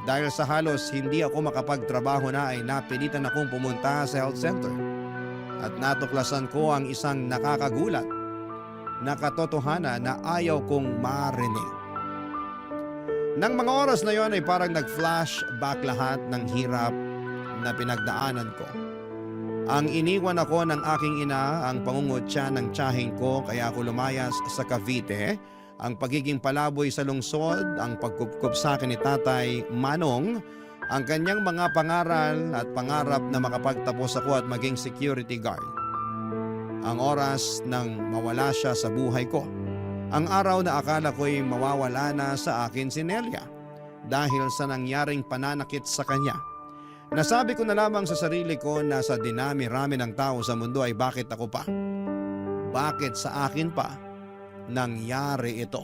Dahil sa halos hindi ako makapagtrabaho na ay napilitan akong pumunta sa health center. At natuklasan ko ang isang nakakagulat na katotohanan na ayaw kong marinig. Nang mga oras na yon ay parang nag-flashback lahat ng hirap na pinagdaanan ko. Ang iniwan ako ng aking ina, ang pangungutya ng tiyahing ko kaya ako lumayas sa Cavite, ang pagiging palaboy sa lungsod, ang pagkupkup sa akin ni Tatay Manong, ang kanyang mga pangaral at pangarap na makapagtapos ako at maging security guard. Ang oras nang mawala siya sa buhay ko. Ang araw na akala ko'y mawawala na sa akin si Nelia dahil sa nangyaring pananakit sa kanya. Nasabi ko na lamang sa sarili ko na sa dinami-rami ng tao sa mundo ay bakit ako pa? Bakit sa akin pa nangyari ito?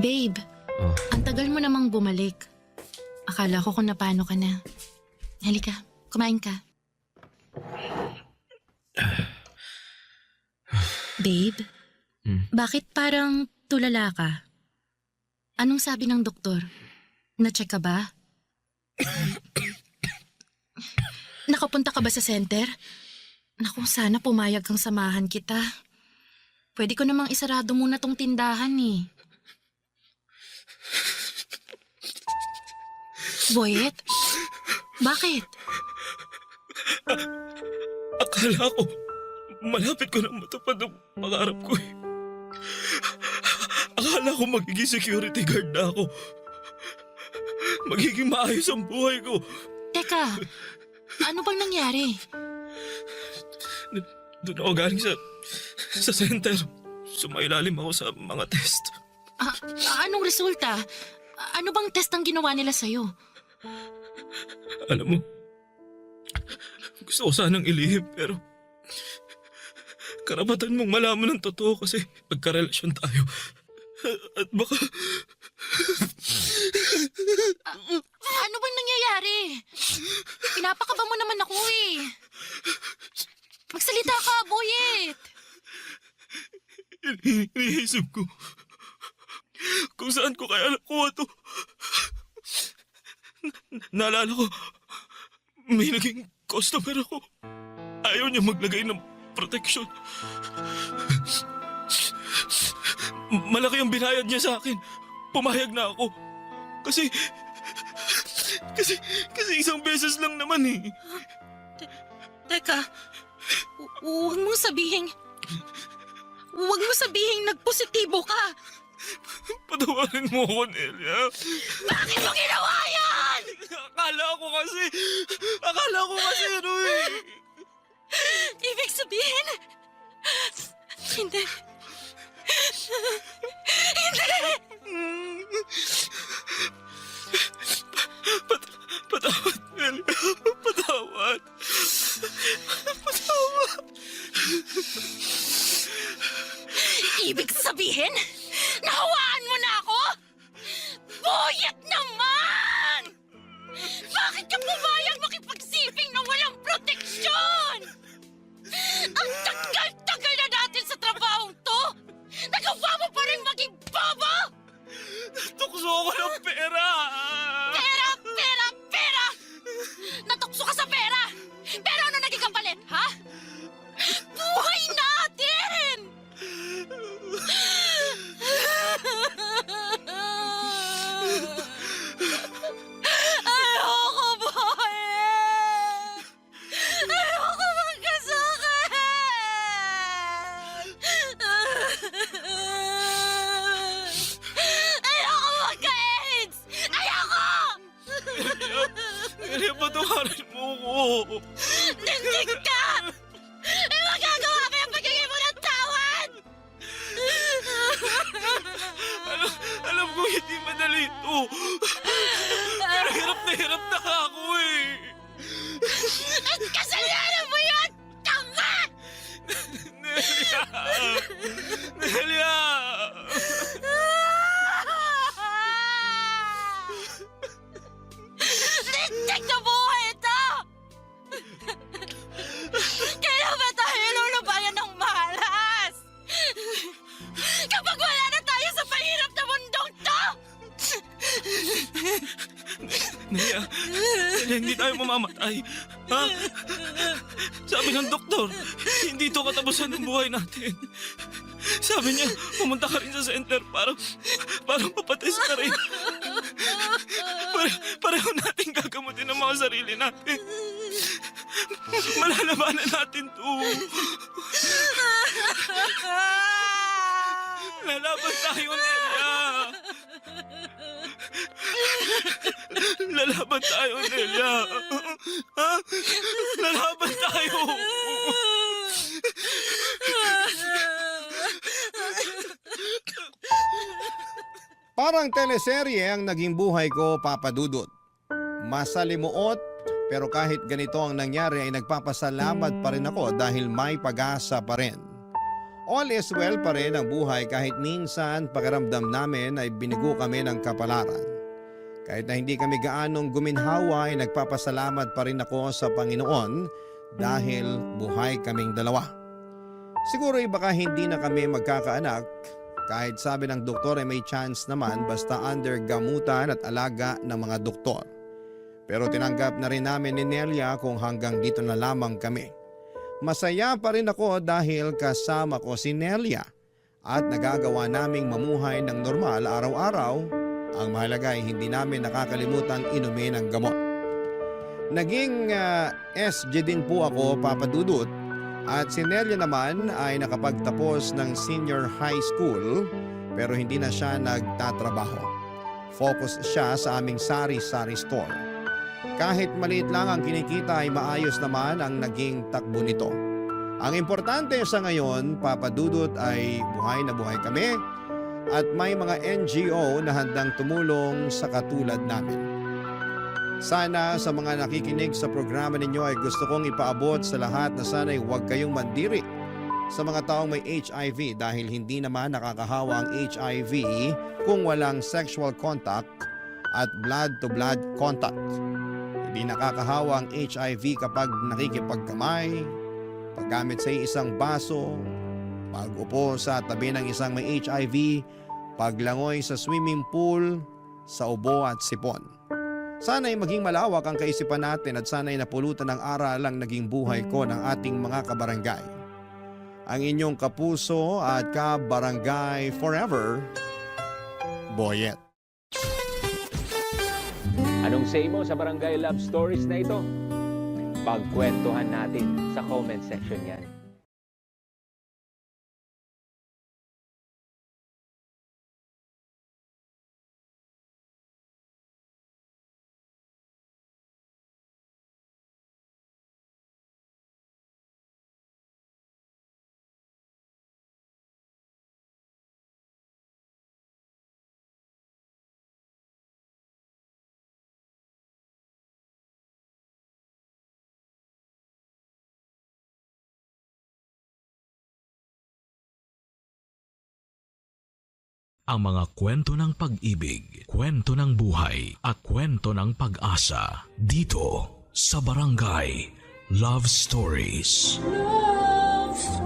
Babe, ang tagal mo namang bumalik. Akala ko kung napano ka na. Halika, kumain ka. Babe, bakit parang tulala ka? Anong sabi ng doktor? Na-check ka ba? Nakapunta ka ba sa center? Naku, sana pumayag kang samahan kita. Pwede ko namang isarado muna tong tindahan eh. Boyet? Bakit? Akala ko, malapit ko nang matupad ang pangarap ko eh. Akala ko magiging security guard na ako. Magiging maayos ang buhay ko. Teka, ano bang nangyari? Doon ako galing sa center. Sumailalim ako sa mga test. Anong resulta? Ano bang test ang ginawa nila sa'yo? Alam mo, gusto ko sanang ilihim pero karapatan mong malaman ng totoo kasi magkarelasyon tayo. At baka... Ano bang nangyayari? Pinapakaba mo naman ako eh. Magsalita ka, Boyet! Iniisip ko kung saan ko kaya nakuha to. Naalala ko, may naging customer ako. Ayaw niya maglagay ng protection. Malaki ang binayad niya sa akin. Pumayag na ako. Kasi isang beses lang naman eh. Teka, huwag mong sabihin... Huwag mo sabihin nagpositibo ka! Patawarin mo ako, Nelia. Bakit mo ginawa yan? Akala ko kasi ano eh. Ibig sabihin... Hindi. Patawad, Nelia. Patawad. Ibig sabihin, nahawaan mo na ako? Boyet naman! Bakit ka pumayag makipagsiping na walang proteksyon? Ang tagal-tagal na natin sa trabahong to! Nagawa mo pa rin maging bobo! Tukso ako ng pera! Pera! Pera! Pera! Natukso ka sa pera! Pero ano naging kapalit, ha? Buhay natin! Ayoko buhayin! Ayoko magkasakit! Ayoko magka-AIDS! Ayoko! Nelia, patawarin mo ako. Nindig ka! Eh, magagawa ko yung pagiging mo ng tawad! Alam ko hindi madali ito. Pero hirap na ako eh. At kasalanan mo yun! Tanga! Nelia! Nelia! Lintik na buhay ito! Kailan ba tayo lulubayan ng malas? Kapag wala na tayo sa mahirap na mundong to! Nelia, hindi tayo mamamatay. Ha? Sabi ng doktor, hindi ito katapusan ng buhay natin. Sabi niya, pumunta ka rin sa center para mapatest ka rin. Pareho natin gagamutin ang mga sarili natin. Malalabanan natin to. Lalaban tayo, Nelia. Lalaban tayo, Nelia. Ha? Lalaban tayo. Parang teleserye ang naging buhay ko, Papa Dudut. Masalimuot, pero kahit ganito ang nangyari ay nagpapasalamat pa rin ako dahil may pag-asa pa rin. All is well pa rin ang buhay kahit minsan pakiramdam namin ay binigo kami ng kapalaran. Kahit na hindi kami gaanong guminhawa ay nagpapasalamat pa rin ako sa Panginoon dahil buhay kaming dalawa. Siguro ay baka hindi na kami magkakaanak kahit sabi ng doktor ay may chance naman basta under gamutan at alaga ng mga doktor. Pero tinanggap na rin namin ni Nelia kung hanggang dito na lamang kami. Masaya pa rin ako dahil kasama ko si Nelia at nagagawa naming mamuhay ng normal araw-araw. Ang mahalaga ay hindi namin nakakalimutang inumin ang gamot. Naging SG din po ako, Papa Dudut, at si Nelia naman ay nakapagtapos ng senior high school pero hindi na siya nagtatrabaho. Focus siya sa aming sari-sari store. Kahit maliit lang ang kinikita ay maayos naman ang naging takbo nito. Ang importante sa ngayon, Papa Dudut, ay buhay na buhay kami at may mga NGO na handang tumulong sa katulad namin. Sana sa mga nakikinig sa programa ninyo ay gusto kong ipaabot sa lahat na sana'y huwag kayong mandiri sa mga taong may HIV dahil hindi naman nakakahawa ang HIV kung walang sexual contact at blood-to-blood contact. Hindi nakakahawa ang HIV kapag nakikipagkamay, paggamit sa isang baso, pag-upo sa tabi ng isang may HIV, paglangoy sa swimming pool, sa ubo at sipon. Sana'y maging malawak ang kaisipan natin at sana'y napulutan ng aral ang naging buhay ko ng ating mga kabarangay. Ang inyong kapuso at kabarangay forever, Boyet. Anong say mo sa Barangay Love Stories na ito? Pagkwentuhan natin sa comment section yan. Ang mga kwento ng pag-ibig, kwento ng buhay at kwento ng pag-asa dito sa Barangay Love Stories. Love Stories.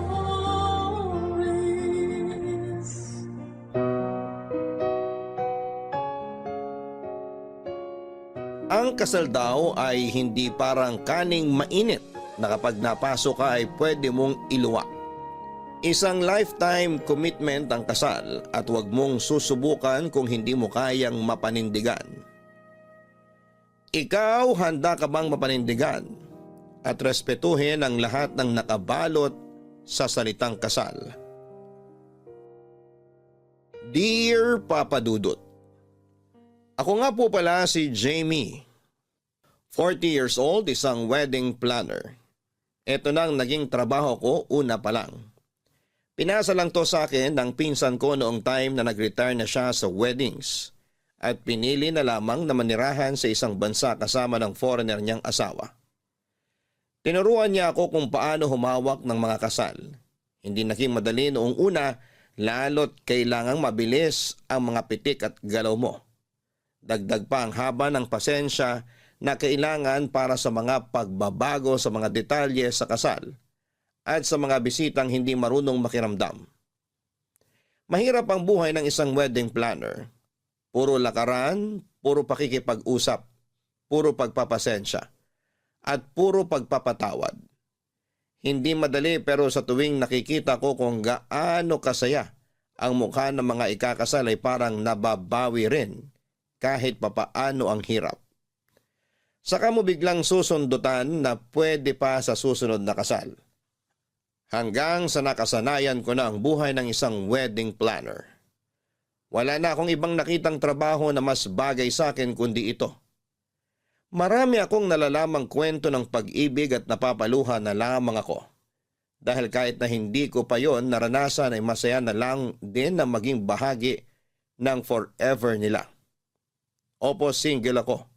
Ang kasal daw ay hindi parang kaning mainit na kapag napasok ka ay pwede mong iluwa. Isang lifetime commitment ang kasal at huwag mong susubukan kung hindi mo kayang mapanindigan. Ikaw, handa ka bang mapanindigan at respetuhin ang lahat ng nakabalot sa salitang kasal? Dear Papa Dudut, ako nga po pala si Jamie. 40 years old, isang wedding planner. Ito nang naging trabaho ko una pa lang. Pinasa lang to sa akin ng pinsan ko noong time na nag-retire na siya sa weddings at pinili na lamang na manirahan sa isang bansa kasama ng foreigner niyang asawa. Tinuruan niya ako kung paano humawak ng mga kasal. Hindi naging madali noong una, lalo't kailangang mabilis ang mga pitik at galaw mo. Dagdag pa ang haba ng pasensya na kailangan para sa mga pagbabago sa mga detalye sa kasal at sa mga bisitang hindi marunong makiramdam. Mahirap ang buhay ng isang wedding planner. Puro lakaran, puro pakikipag-usap, puro pagpapasensya, at puro pagpapatawad. Hindi madali pero sa tuwing nakikita ko kung gaano kasaya ang mukha ng mga ikakasal ay parang nababawi rin kahit papaano ang hirap. Saka mo biglang susundutan na pwede pa sa susunod na kasal. Hanggang sa nakasanayan ko na ang buhay ng isang wedding planner. Wala na akong ibang nakitang trabaho na mas bagay sa akin kundi ito. Marami akong nalalamang kwento ng pag-ibig at napapaluha na lamang ako. Dahil kahit na hindi ko pa yon naranasan ay masaya na lang din na maging bahagi ng forever nila. Opo, single ako.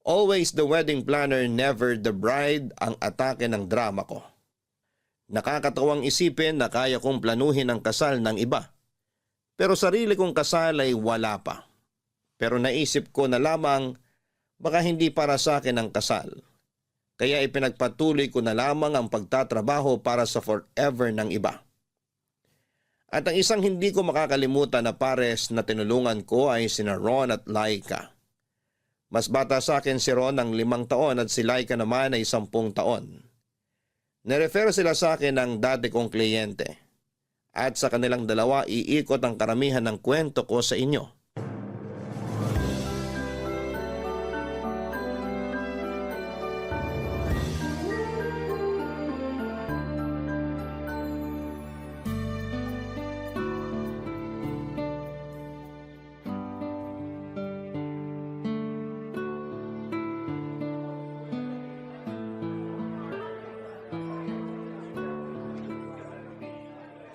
Always the wedding planner, never the bride ang atake ng drama ko. Nakakatawang isipin na kaya kong planuhin ang kasal ng iba. Pero sarili kong kasal ay wala pa. Pero naisip ko na lamang baka hindi para sa akin ang kasal. Kaya ipinagpatuloy ko na lamang ang pagtatrabaho para sa forever ng iba. At ang isang hindi ko makakalimutan na pares na tinulungan ko ay sina Ron at Laika. Mas bata sa akin si Ron ng 5 taon at si Laika naman ay 10 taon. Nirefer sila sa akin ng dati kong kliyente. At sa kanilang dalawa iikot ang karamihan ng kwento ko sa inyo.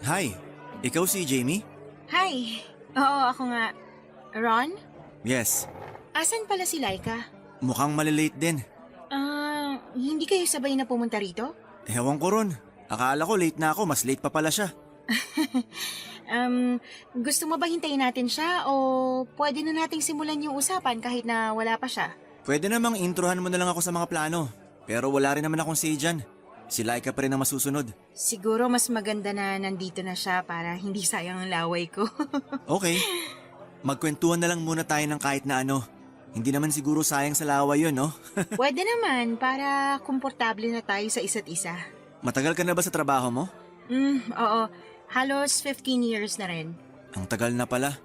Hi, ikaw si Jamie? Hi. Oo, ako nga. Ron? Yes. Asan pala si Laika? Mukhang malilate din. Hindi kayo sabay na pumunta rito? Ewan ko ron. Akala ko late na ako, mas late pa pala siya. Gusto mo ba hintayin natin siya o pwede na nating simulan yung usapan kahit na wala pa siya? Pwede namang introhan mo na lang ako sa mga plano. Pero wala rin naman akong say dyan. Si Laika pa rin ang masusunod. Siguro mas maganda na nandito na siya para hindi sayang ang laway ko. Okay. Magkwentuhan na lang muna tayo ng kahit na ano. Hindi naman siguro sayang sa laway yun, no? Pwede naman para komportable na tayo sa isa't isa. Matagal ka na ba sa trabaho mo? Oo. Halos 15 years na rin. Ang tagal na pala.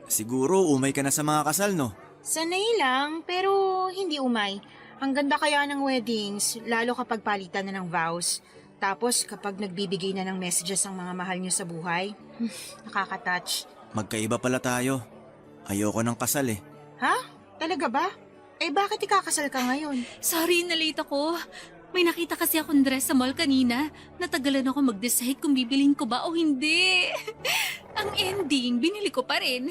Siguro umay ka na sa mga kasal, no? Sanay lang, pero hindi umay. Ang ganda kaya ng weddings, lalo kapag palitan na ng vows. Tapos kapag nagbibigay na ng messages ang mga mahal nyo sa buhay. Nakaka-touch. Magkaiba pala tayo. Ayoko ng kasal eh. Ha? Talaga ba? Eh bakit ikakasal ka ngayon? Sorry, na-late ako. May nakita kasi akong dress sa mall kanina. Natagalan ako mag-decide kung bibilin ko ba o hindi. Ang ending, binili ko pa rin.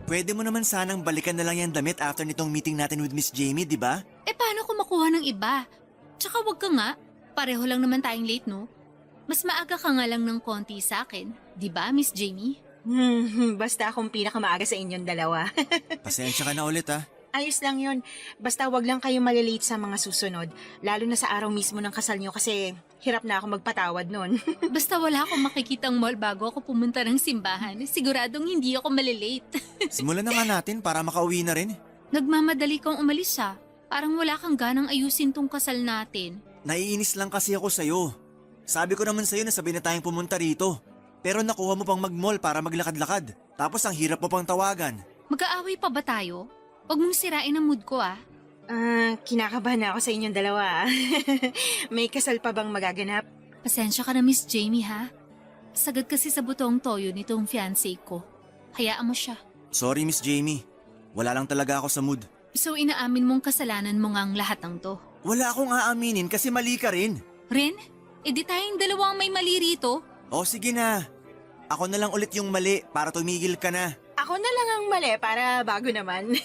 Pwede mo naman sanang balikan na lang yung damit after nitong meeting natin with Miss Jamie, di ba? Eh paano ko makuha ng iba? Tsaka wag ka nga. Pareho lang naman tayong late, no? Mas maaga ka nga lang ng konti sa akin. Di ba, Miss Jamie? Basta akong pinakamaaga sa inyong dalawa. Pasensya ka na ulit ha. Ayos lang yun. Basta wag lang kayo malilate sa mga susunod. Lalo na sa araw mismo ng kasal nyo kasi hirap na ako magpatawad nun. Basta wala akong makikitang mall bago ako pumunta ng simbahan. Siguradong hindi ako malilate. Simulan na nga natin para makauwi na rin. Nagmamadali kang umalis ha. Parang wala kang ganang ayusin tong kasal natin. Naiinis lang kasi ako sa'yo. Sabi ko naman sa'yo na sabay na tayong pumunta rito. Pero nakuha mo pang mag-mall para maglakad-lakad. Tapos ang hirap mo pang tawagan. Mag-aaway pa ba tayo? Huwag mong sirain ang mood ko ah. Kinakabahan na ako sa inyong dalawa. May kasal pa bang magaganap? Pasensya ka na Miss Jamie ha. Sagad kasi sa butong toyo nitong fiancé ko. Hayaan mo siya. Sorry Miss Jamie. Wala lang talaga ako sa mood. So inaamin mong kasalanan mo ngang lahat ng to? Wala akong aaminin kasi mali ka rin. Rin? E di tayong dalawang may mali rito? O sige na. Ako na lang ulit yung mali para tumigil ka na. Ako na lang ang mali para bago naman.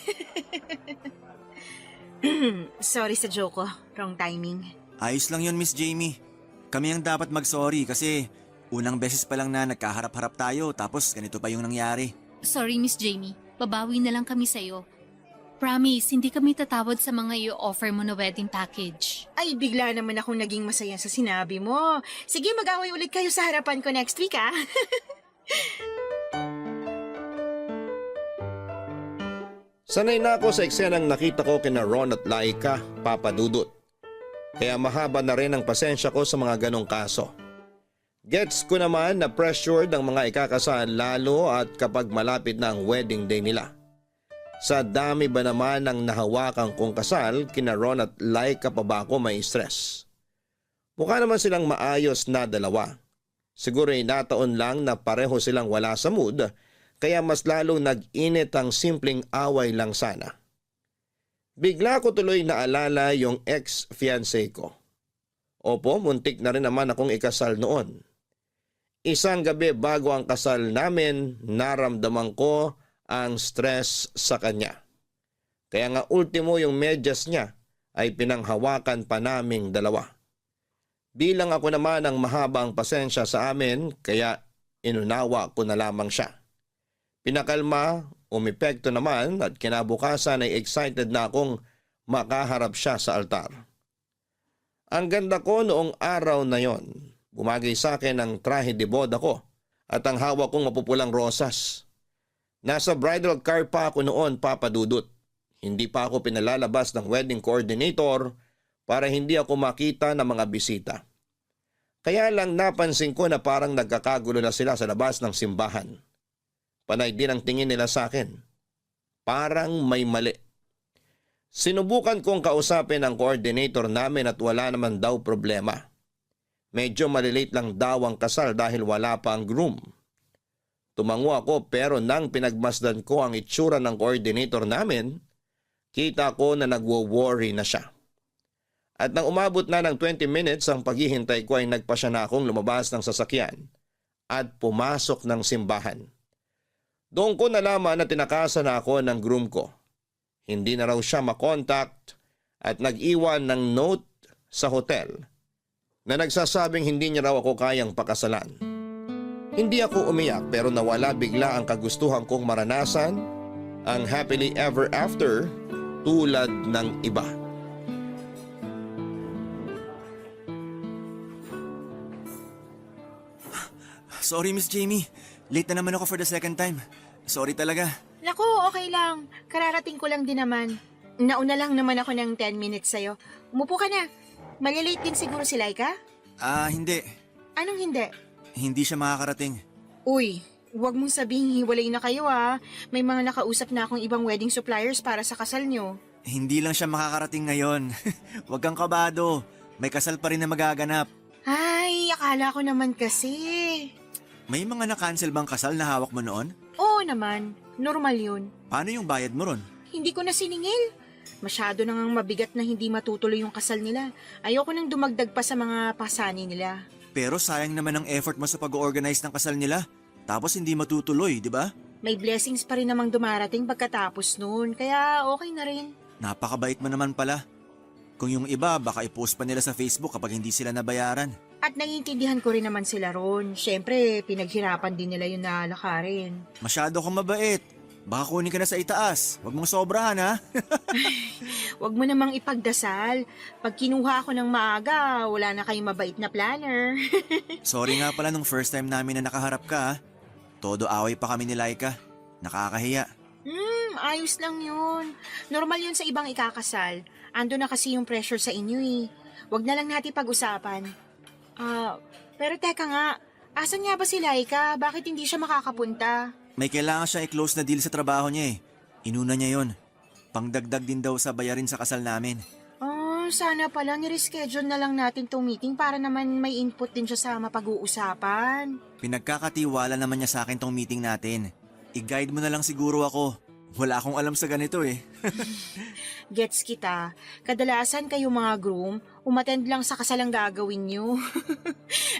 Sorry sa joke ko. Wrong timing. Ayos lang yun Miss Jamie. Kami ang dapat mag-sorry kasi unang beses pa lang na nagkaharap-harap tayo tapos ganito pa yung nangyari. Sorry Miss Jamie. Babawi na lang kami sa'yo. Promise, hindi kami tatawad sa mga i-offer mo na wedding package. Ay, bigla naman akong naging masaya sa sinabi mo. Sige, mag-away ulit kayo sa harapan ko next week, ha? Sanay na ako sa eksenang nakita ko kina Ron at Laika, Papa Dudut. Kaya mahaba na rin ang pasensya ko sa mga ganong kaso. Gets ko naman na pressured ang mga ikakasal lalo at kapag malapit na ang wedding day nila. Sa dami ba naman ng nahawakan kong kasal, kina Ron at Laika pa ba ako may stress? Mukha naman silang maayos na dalawa. Siguro ay nataon lang na pareho silang wala sa mood, kaya mas lalong nag-init ang simpleng away lang sana. Bigla ko tuloy naalala yung ex-fiancé ko. Opo, muntik na rin naman akong ikasal noon. Isang gabi bago ang kasal namin, naramdaman ko ang stress sa kanya. Kaya nga ultimo yung medyas niya ay pinanghawakan pa naming dalawa. Bilang ako naman ang mahabang pasensya sa amin, kaya inunawa ko na lamang siya. Pinakalma, umepekto naman at kinabukasan ay excited na akong makaharap siya sa altar. Ang ganda ko noong araw na yon. Bumagay sa akin ang trahe de boda ko at ang hawak kong mapupulang rosas. Nasa bridal car pa ako noon, Papa Dudut. Hindi pa ako pinalalabas ng wedding coordinator para hindi ako makita ng mga bisita. Kaya lang napansin ko na parang nagkakagulo na sila sa labas ng simbahan. Panay din ang tingin nila sa akin. Parang may mali. Sinubukan kong kausapin ang coordinator namin at wala naman daw problema. Medyo malilate lang daw ang kasal dahil wala pa ang groom. Tumango ako pero nang pinagmasdan ko ang itsura ng coordinator namin, kita ko na nagwo-worry na siya. At nang umabot na ng 20 minutes ang paghihintay ko ay nagpa siya na akong lumabas ng sasakyan at pumasok ng simbahan. Doon ko nalaman na tinakasan na ako ng groom ko. Hindi na raw siya makontak at nag-iwan ng note sa hotel na nagsasabing hindi niya raw ako kayang pakasalan. Hindi ako umiyak pero nawala bigla ang kagustuhan kong maranasan ang happily ever after tulad ng iba. Sorry Miss Jamie, late na naman ako for the second time. Sorry talaga. Naku, okay lang. Kararating ko lang din naman. Nauna lang naman ako ng 10 minutes sa'yo. Umupo ka na. Malilate din siguro si Laika? Hindi. Anong hindi? Hindi siya makakarating. Uy, Huwag mong sabihing hiwalay na kayo May mga nakausap na akong ibang wedding suppliers para sa kasal nyo. Hindi lang siya makakarating ngayon. Huwag kang kabado. May kasal pa rin na magaganap. Ay, akala ko naman kasi. May mga na-cancel bang kasal na hawak mo noon? Oo naman, normal yun. Paano yung bayad mo ron? Hindi ko na siningil. Masyado nang mabigat na hindi matutuloy yung kasal nila. Ayoko nang dumagdag pa sa mga pasani nila. Pero sayang naman ang effort mo sa pag-organize ng kasal nila. Tapos hindi matutuloy, di ba? May blessings pa rin namang dumarating pagkatapos noon, kaya okay na rin. Napakabait mo naman pala. Kung yung iba, baka i-post pa nila sa Facebook kapag hindi sila nabayaran. At naiintindihan ko rin naman sila ron. Siyempre, pinaghirapan din nila yung nalakarin. Masyado kang mabait. Baka kunin ka na sa itaas. Huwag mong sobrahan, ha? Huwag mo namang ipagdasal. Pag kinuha ako ng maaga, wala na kayong mabait na planner. Sorry nga pala nung first time namin na nakaharap ka, ha? Todo away pa kami ni Laika. Nakakahiya. Ayos lang yun. Normal yun sa ibang ikakasal. Ando na kasi yung pressure sa inyo Huwag na lang natin pag-usapan. Pero teka nga, asan nga ba si Laika? Bakit hindi siya makakapunta? May kailangan siya i-close na deal sa trabaho niya Inuna niya yon. Pangdagdag din daw sa bayarin sa kasal namin. Sana pala nireschedule na lang natin tong meeting para naman may input din siya sa mapag-uusapan. Pinagkakatiwala naman niya sa akin tong meeting natin. I-guide mo na lang siguro ako. Wala akong alam sa ganito Gets kita. Kadalasan kayo mga groom, umattend lang sa kasalang gagawin nyo.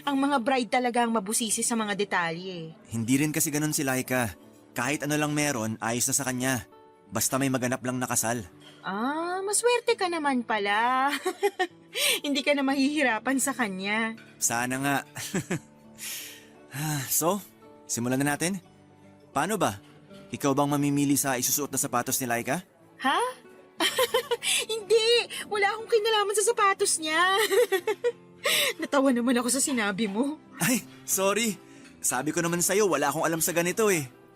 Ang mga bride talaga ang mabusisi sa mga detalye. Hindi rin kasi ganun si Laika. Kahit ano lang meron, ayos na sa kanya. Basta may maganap lang na kasal. Maswerte ka naman pala. Hindi ka na mahihirapan sa kanya. Sana nga. So, simulan na natin? Paano ba? Ikaw bang mamimili sa isusuot na sapatos ni Laika? Ha? Hindi! Wala akong kinalaman sa sapatos niya. Natawa naman ako sa sinabi mo. Ay, sorry. Sabi ko naman sa'yo, wala akong alam sa ganito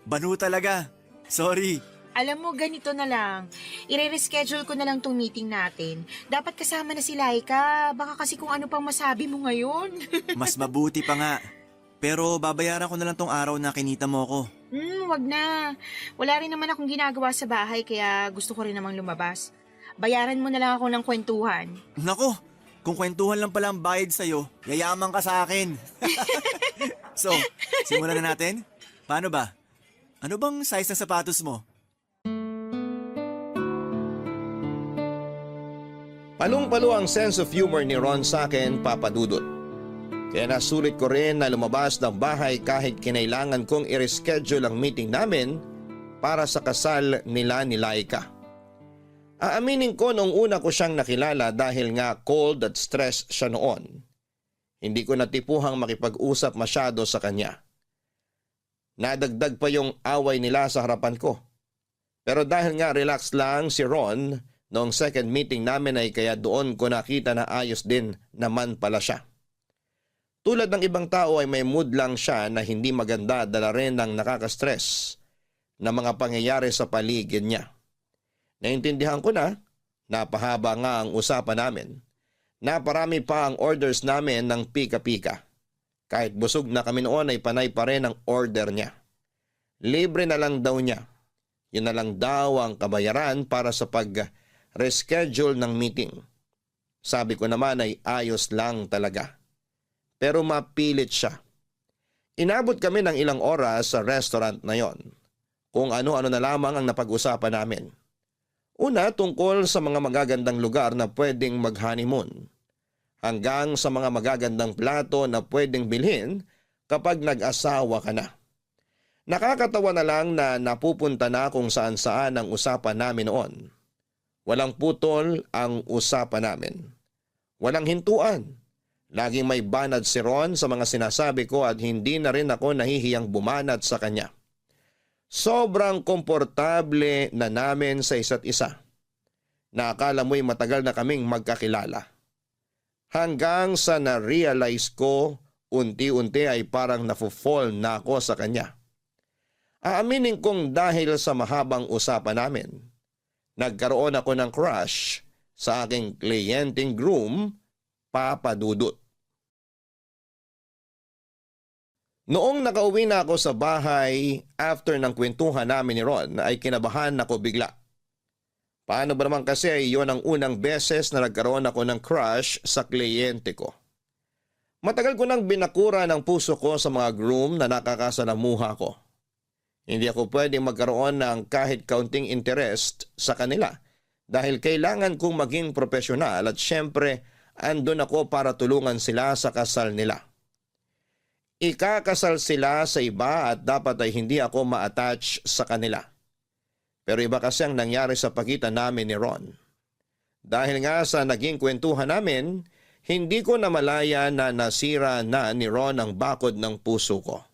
Banu talaga. Sorry. Alam mo, ganito na lang. I-reschedule ko na lang tong meeting natin. Dapat kasama na si Laika. Baka kasi kung ano pang masabi mo ngayon. Mas mabuti pa nga. Pero babayaran ko na lang tong araw na kinita mo ko. Wag na. Wala rin naman akong ginagawa sa bahay kaya gusto ko rin namang lumabas. Bayaran mo na lang ako ng kwentuhan. Nako, kung kwentuhan lang pala ang bayad sa'yo, yayaman ka sa akin. So, simulan na natin? Paano ba? Ano bang size ng sapatos mo? Palong-palo ang sense of humor ni Ron sa akin, Papa Dudut. Kaya nasulit ko rin na lumabas ng bahay kahit kinailangan kong i-reschedule ang meeting namin para sa kasal nila ni Laika. Aaminin ko nung una ko siyang nakilala dahil nga cold at stressed siya noon. Hindi ko natipuhang makipag-usap masyado sa kanya. Nadagdag pa yung away nila sa harapan ko. Pero dahil nga relax lang si Ron, noong second meeting namin ay kaya doon ko nakita na ayos din naman pala siya. Tulad ng ibang tao ay may mood lang siya na hindi maganda dala rin ng nakaka-stress na mga pangyayari sa paligid niya. Naintindihan ko na, napahaba nga ang usapan namin. Naparami pa ang orders namin ng pika-pika. Kahit busog na kami noon ay panay pa rin ang order niya. Libre na lang daw niya. Yun na lang daw ang kabayaran para sa pag-reschedule ng meeting. Sabi ko naman ay ayos lang talaga. Pero mapilit siya. Inabot kami ng ilang oras sa restaurant na yon. Kung ano-ano na lamang ang napag-usapan namin. Una tungkol sa mga magagandang lugar na pwedeng mag-honeymoon. Hanggang sa mga magagandang plato na pwedeng bilhin kapag nag-asawa ka na. Nakakatawa na lang na napupunta na kung saan-saan ang usapan namin noon. Walang putol ang usapan namin. Walang hintuan. Laging may banad si Ron sa mga sinasabi ko at hindi na rin ako nahihiyang bumanat sa kanya. Sobrang komportable na namin sa isa't isa. Nakakala mo'y matagal na kaming magkakilala. Hanggang sa na-realize ko, unti-unti ay parang nafo-fall na ako sa kanya. Aaminin kong dahil sa mahabang usapan namin, nagkaroon ako ng crush sa aking kliyenteng groom, Papa Dudut. Noong nakauwi na ako sa bahay after ng kwentuhan namin ni Ron ay kinabahan ako bigla. Paano ba naman kasi ay iyon ang unang beses na nagkaroon ako ng crush sa kliyente ko. Matagal ko nang binakura ng puso ko sa mga groom na nakakasalamuha ko. Hindi ako pwedeng magkaroon ng kahit kaunting interest sa kanila dahil kailangan kong maging profesional at syempre andun ako para tulungan sila sa kasal nila. Ikakasal sila sa iba at dapat ay hindi ako ma-attach sa kanila. Pero iba kasi ang nangyari sa pagitan namin ni Ron. Dahil nga sa naging kwentuhan namin, hindi ko namalaya na nasira na ni Ron ang bakod ng puso ko.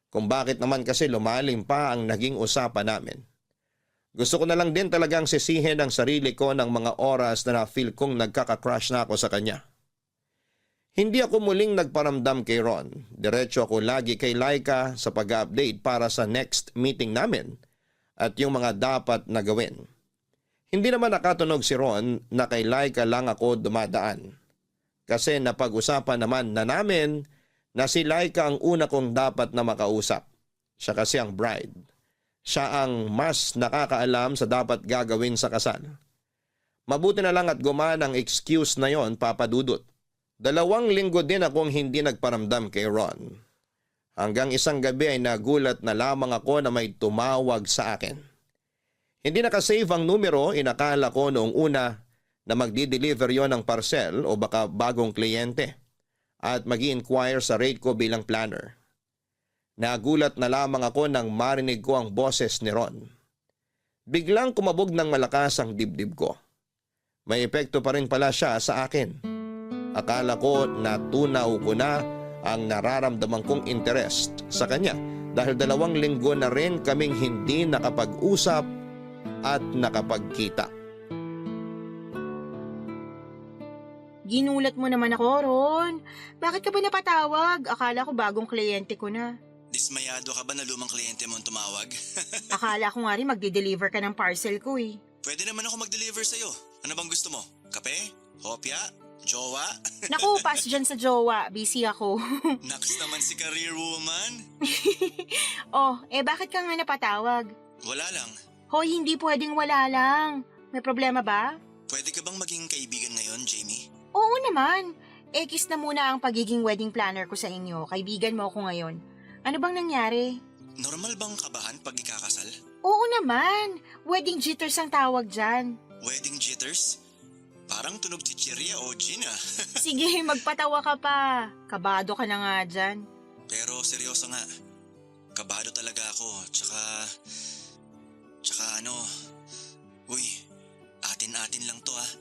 Kung bakit naman kasi lumalim pa ang naging usapan namin. Gusto ko na lang din talagang sisihin ang sarili ko ng mga oras na na-feel kong nagkaka-crush na ako sa kanya. Hindi ako muling nagparamdam kay Ron. Diretso ako lagi kay Laika sa pag-update para sa next meeting namin at yung mga dapat na gawin. Hindi naman nakatunog si Ron na kay Laika lang ako dumadaan. Kasi napag-usapan naman na namin na si Laika ang una kong dapat na makausap. Siya kasi ang bride. Siya ang mas nakakaalam sa dapat gagawin sa kasal. Mabuti na lang at gumana ang excuse na yon, Papa Dudut. 2 linggo din akong hindi nagparamdam kay Ron. Hanggang isang gabi ay nagulat na lamang ako na may tumawag sa akin. Hindi nakasave ang numero, inakala ko noong una na magdi-deliver yon ng parcel o baka bagong kliyente at mag-i-inquire sa rate ko bilang planner. Nagulat na lamang ako nang marinig ko ang boses ni Ron. Biglang kumabog ng malakas ang dibdib ko. May epekto pa rin pala siya sa akin. Akala ko natunaw ko na ang nararamdaman kong interest sa kanya dahil 2 linggo na rin kaming hindi nakapag-usap at nakapagkita. Ginulat mo naman ako, Ron. Bakit ka ba napatawag? Akala ko bagong kliyente ko na. Dismayado ka ba na lumang kliyente mo ang tumawag? Akala ko nga rin magde-deliver ka ng parcel ko eh. Pwede naman ako mag-deliver sa'yo. Ano bang gusto mo? Kape? Hopya? Jowa? Naku, pass dyan sa jowa. Busy ako. Naks naman si career woman. Oh, bakit ka nga napatawag? Wala lang. Hoy, hindi pwedeng wala lang. May problema ba? Pwede ka bang maging kaibigan ngayon, Jamie? Oo naman. Kiss na muna ang pagiging wedding planner ko sa inyo. Kaibigan mo ako ngayon. Ano bang nangyari? Normal bang kabahan pag ikakasal? Oo naman. Wedding jitters ang tawag dyan. Wedding jitters? Parang tunog chichirya o gin ah. Sige, magpatawa ka pa. Kabado ka na nga dyan. Pero seryoso nga. Kabado talaga ako. Tsaka ano. Uy, atin-atin lang to ah.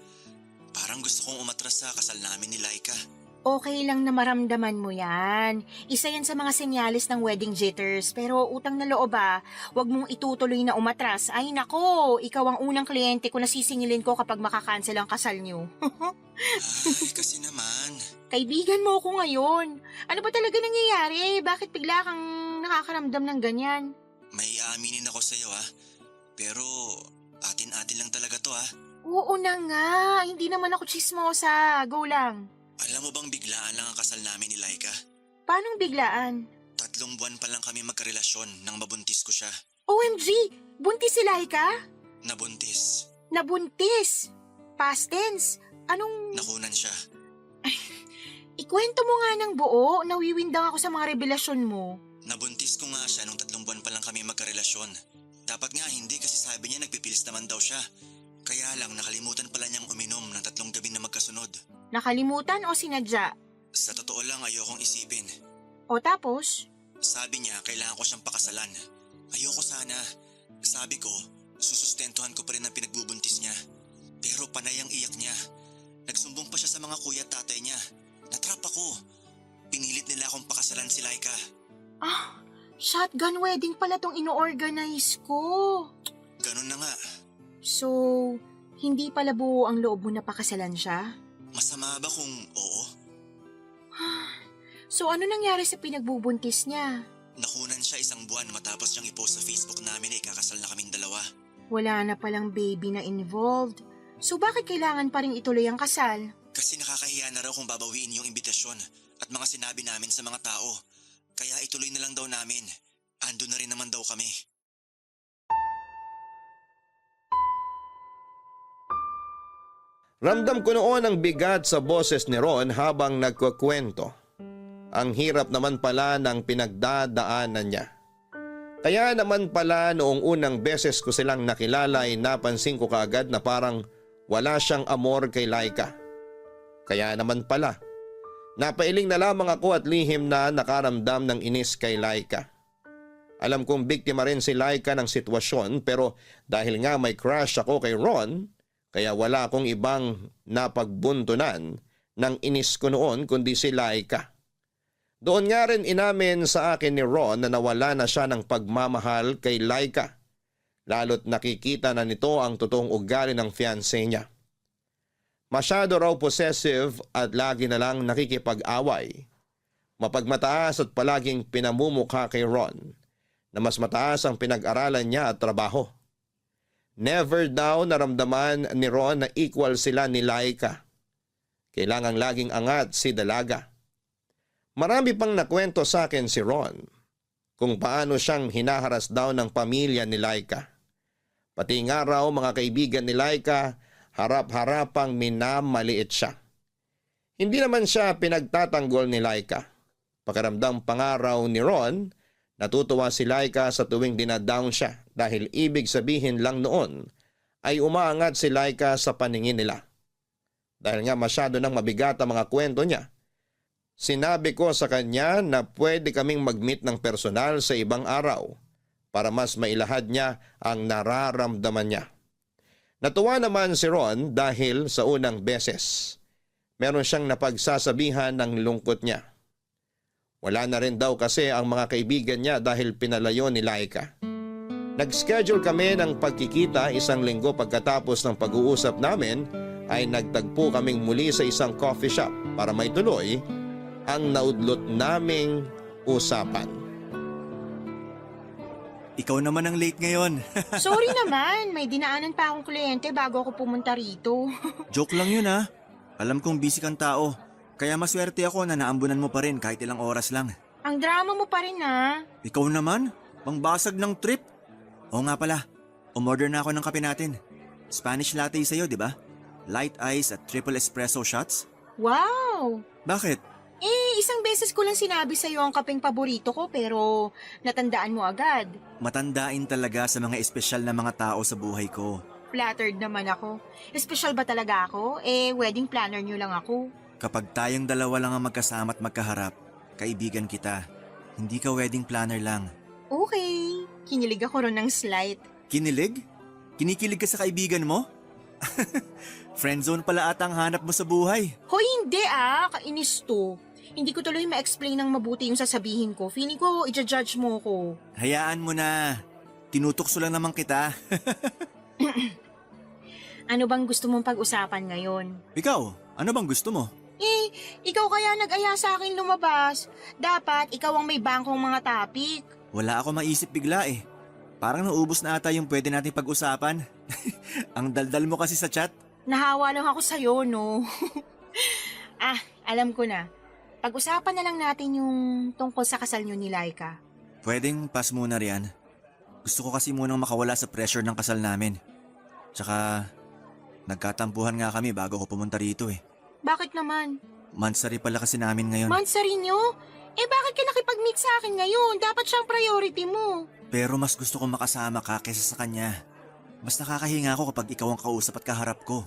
Parang gusto kong umatras sa kasal namin ni Laika. Okay lang na maramdaman mo yan. Isa yan sa mga senyales ng wedding jitters. Pero utang na loob wag mong itutuloy na umatras. Ay nako, ikaw ang unang kliyente ko na sisingilin ko kapag makakancel ang kasal niyo. Ay, kasi naman. Kaibigan mo ako ngayon. Ano ba talaga nangyayari? Bakit bigla kang nakakaramdam ng ganyan? May aaminin ako sa'yo ah. Pero atin-atin lang talaga to ah. Oo na nga. Hindi naman ako chismosa. Go lang. Alam mo bang biglaan lang ang kasal namin ni Laika? Paanong biglaan? 3 buwan pa lang kami magkarelasyon nang mabuntis ko siya. OMG! Buntis si Laika? Nabuntis. Nabuntis? Past tense? Anong... Nakunan siya. Ikwento mo nga ng buo. Nawiwindang ako sa mga revelasyon mo. Nabuntis ko nga siya nung 3 buwan pa lang kami magkarelasyon. Dapat nga hindi kasi sabi niya nagpipilis naman daw siya. Kaya lang nakalimutan pala niyang uminom ng 3 gabi na magkasunod. Nakalimutan o sinadya? Sa totoo lang ayokong isipin. O tapos? Sabi niya kailangan ko siyang pakasalan. Ayoko sana. Sabi ko, susustentuhan ko pa rin ang pinagbubuntis niya. Pero panay ang iyak niya. Nagsumbong pa siya sa mga kuya at tatay niya. Natrap ako. Pinilit nila akong pakasalan si Laika. Shotgun wedding pala tong ino-organize ko. Ganun na nga. So, hindi pala buo ang loob mo na pakasalan siya? Masama ba kung oo? So ano nangyari sa pinagbubuntis niya? Nakunan siya 1 buwan matapos niyang i-post sa Facebook namin na ikakasal na kaming 2. Wala na palang baby na involved. So bakit kailangan pa rin ituloy ang kasal? Kasi nakakahiya na raw kung babawiin yung imbitasyon at mga sinabi namin sa mga tao. Kaya ituloy na lang daw namin. Ando na rin naman daw kami. Ramdam ko noon ang bigat sa boses ni Ron habang nagkukwento. Ang hirap naman pala ng pinagdadaanan niya. Kaya naman pala noong unang beses ko silang nakilala ay napansin ko kaagad na parang wala siyang amor kay Laika. Kaya naman pala, napailing na lamang ako at lihim na nakaramdam ng inis kay Laika. Alam kong biktima rin si Laika ng sitwasyon pero dahil nga may crush ako kay Ron, kaya wala akong ibang napagbuntunan ng inis ko noon kundi si Laika. Doon nga rin inamin sa akin ni Ron na nawala na siya ng pagmamahal kay Laika. Lalo't nakikita na nito ang totoong ugali ng fiancé niya. Masyado raw possessive at lagi na lang nakikipag-away. Mapagmataas at palaging pinamumukha kay Ron na mas mataas ang pinag-aralan niya at trabaho. Never daw naramdaman ni Ron na equal sila ni Laika. Kailangang laging angat si Dalaga. Marami pang nakwento sa akin si Ron kung paano siyang hinaharas daw ng pamilya ni Laika. Pati nga raw mga kaibigan ni Laika, harap-harapang minamaliit siya. Hindi naman siya pinagtatanggol ni Laika. Pakiramdam pa nga raw ni Ron, natutuwa si Laika sa tuwing dinadown siya dahil ibig sabihin lang noon ay umaangat si Laika sa paningin nila. Dahil nga masyado nang mabigat ang mga kwento niya, sinabi ko sa kanya na pwede kaming mag-meet ng personal sa ibang araw para mas mailahad niya ang nararamdaman niya. Natuwa naman si Ron dahil sa unang beses, meron siyang napagsasabihan ng lungkot niya. Wala na rin daw kasi ang mga kaibigan niya dahil pinalayo ni Laika. Nag-schedule kami ng pagkikita 1 linggo pagkatapos ng pag-uusap namin ay nagtagpo kaming muli sa isang coffee shop para maituloy ang naudlot naming usapan. Ikaw naman ang late ngayon. Sorry naman, may dinaanan pa akong kliyente bago ako pumunta rito. Joke lang yun ha. Alam kong busy kang tao. Kaya maswerte ako na naambunan mo pa rin kahit ilang oras lang. Ang drama mo pa rin ha. Ikaw naman? Pangbasag ng trip? Oo nga pala, umorder na ako ng kape natin. Spanish latte sa'yo, di ba? Light ice at triple espresso shots? Wow! Bakit? Isang beses ko lang sinabi sa'yo ang kapeng paborito ko pero natandaan mo agad. Matandain talaga sa mga espesyal na mga tao sa buhay ko. Flattered naman ako. Espesyal ba talaga ako? Wedding planner nyo lang ako. Kapag tayong dalawa lang ang magkasama at magkaharap, kaibigan kita. Hindi ka wedding planner lang. Okay, kinilig ako ron ng slight. Kinilig? Kinikilig ka sa kaibigan mo? Friendzone pala ata ang hanap mo sa buhay. Hoy, hindi kainis to. Hindi ko tuloy ma-explain ng mabuti yung sasabihin ko. Feeling ko, i-judge mo ko. Hayaan mo na. Tinutukso lang naman kita. Ano bang gusto mong pag-usapan ngayon? Ikaw, ano bang gusto mo? Ikaw kaya nag-aya sa akin lumabas. Dapat ikaw ang may bangkong mga topic. Wala ako maisip bigla eh. Parang naubos na ata yung pwede nating pag-usapan. Ang daldal mo kasi sa chat. Nahawa lang ako sa'yo, no? Alam ko na. Pag-usapan na lang natin yung tungkol sa kasal niyo ni Laika. Pwedeng pass muna riyan. Gusto ko kasi munang makawala sa pressure ng kasal namin. Tsaka, nagkatampuhan nga kami bago ko pumunta rito eh. Bakit naman? Mansari pala kasi namin ngayon. Mansari niyo? Bakit ka nakipag-meet sa akin ngayon? Dapat siyang priority mo. Pero mas gusto kong makasama ka kaysa sa kanya. Mas nakakahinga ako kapag ikaw ang kausap at kaharap ko.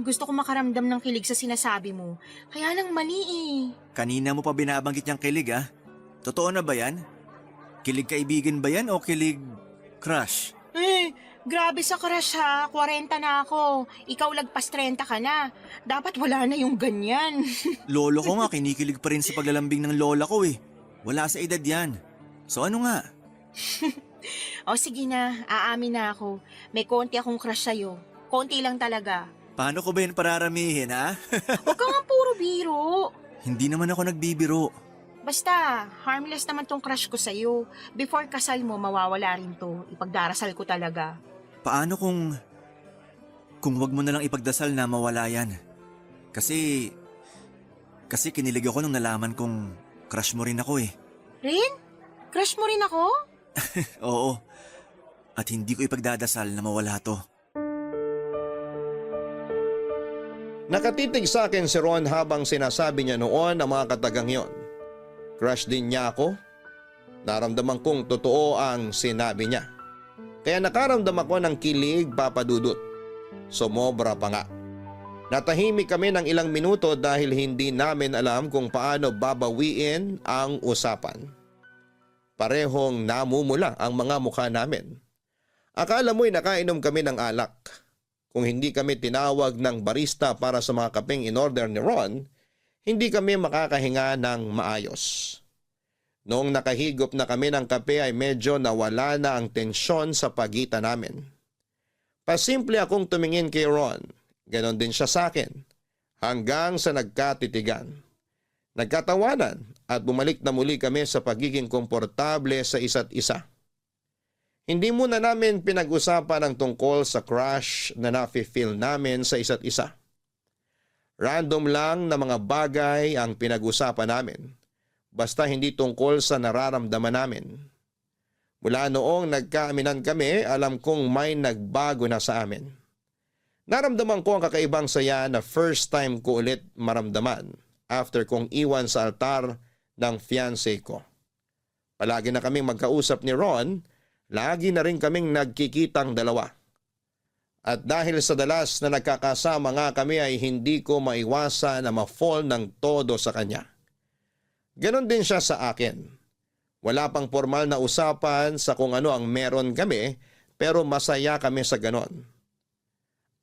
Gusto ko makaramdam ng kilig sa sinasabi mo. Kaya lang mali eh. Kanina mo pa binabanggit niyang kilig ah. Totoo na ba yan? Kilig kaibigan ba yan o kilig crush? Grabe sa crush ha. 40 na ako. Ikaw lagpas 30 ka na. Dapat wala na yung ganyan. Lolo ko nga kinikilig pa rin sa paglalambing ng lola ko eh. Wala sa edad yan. So ano nga? O sige na, aamin na ako. May konti akong crush sa'yo. Konti lang talaga. Paano ko ba yun pararamihin ha? Huwag ka nga puro biro. Hindi naman ako nagbibiro. Basta, harmless naman tong crush ko sa'yo. Before kasal mo, mawawala rin to. Ipagdarasal ko talaga. Paano kung wag mo na lang ipagdasal na mawala yan? Kasi kinilig ako nung nalaman kong crush mo rin ako eh. Rin? Crush mo rin ako? Oo. At hindi ko ipagdadasal na mawala to. Nakatitig sa akin si Ron habang sinasabi niya noon ang mga katagang yon. Crush din niya ako. Naramdaman kong totoo ang sinabi niya. Kaya nakaramdam ako ng kilig, Papa Dudut. Sumobra pa nga. Natahimik kami ng ilang minuto dahil hindi namin alam kung paano babawiin ang usapan. Parehong namumula ang mga mukha namin. Akala mo'y nakainom kami ng alak. Kung hindi kami tinawag ng barista para sa mga kapeng in-order ni Ron, hindi kami makakahinga ng maayos. Noong nakahigop na kami ng kape ay medyo nawala na ang tensyon sa pagitan namin. Pasimple akong tumingin kay Ron. Ganon din siya sa akin. Hanggang sa nagkatitigan. Nagkatawanan at bumalik na muli kami sa pagiging komportable sa isa't isa. Hindi muna namin pinag-usapan ang tungkol sa crush na nafe-feel namin sa isa't isa. Random lang na mga bagay ang pinag-usapan namin. Basta hindi tungkol sa nararamdaman namin. Mula noong nagkaaminan kami, alam kong may nagbago na sa amin. Naramdaman ko ang kakaibang saya na first time ko ulit maramdaman after kong iwan sa altar ng fiancé ko. Palagi na kaming magkausap ni Ron, lagi na rin kaming nagkikitang dalawa. At dahil sa dalas na nagkakasama nga kami ay hindi ko maiwasan na ma-fall ng todo sa kanya. Ganon din siya sa akin. Wala pang formal na usapan sa kung ano ang meron kami pero masaya kami sa ganon.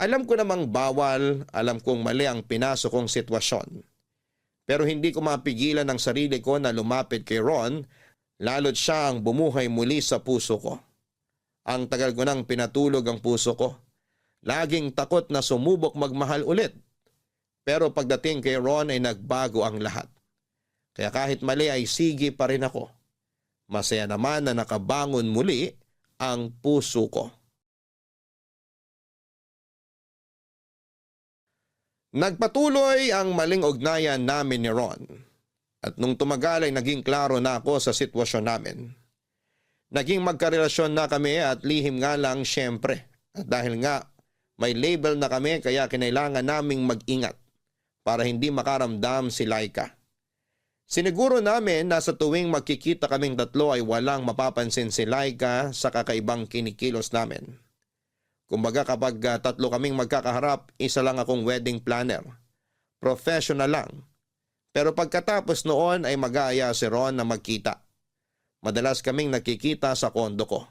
Alam ko namang bawal, alam kong mali ang pinasok kong sitwasyon. Pero hindi ko mapigilan ang sarili ko na lumapit kay Ron, lalo't siya ang bumuhay muli sa puso ko. Ang tagal ko nang pinatulog ang puso ko. Laging takot na sumubok magmahal ulit. Pero pagdating kay Ron ay nagbago ang lahat. Kaya kahit mali ay sige pa rin ako. Masaya naman na nakabangon muli ang puso ko. Nagpatuloy ang maling ugnayan namin ni Ron. At nung tumagal ay naging klaro na ako sa sitwasyon namin. Naging magkarelasyon na kami at lihim nga lang syempre. At dahil nga may label na kami kaya kinailangan naming mag-ingat para hindi makaramdam si Laika. Siniguro namin na sa tuwing magkikita kaming tatlo ay walang mapapansin si Laika sa kakaibang kinikilos namin. Kumbaga kapag tatlo kaming magkakaharap, isa lang akong wedding planner. Professional lang. Pero pagkatapos noon ay mag-aaya si Ron na magkita. Madalas kaming nakikita sa kondo ko.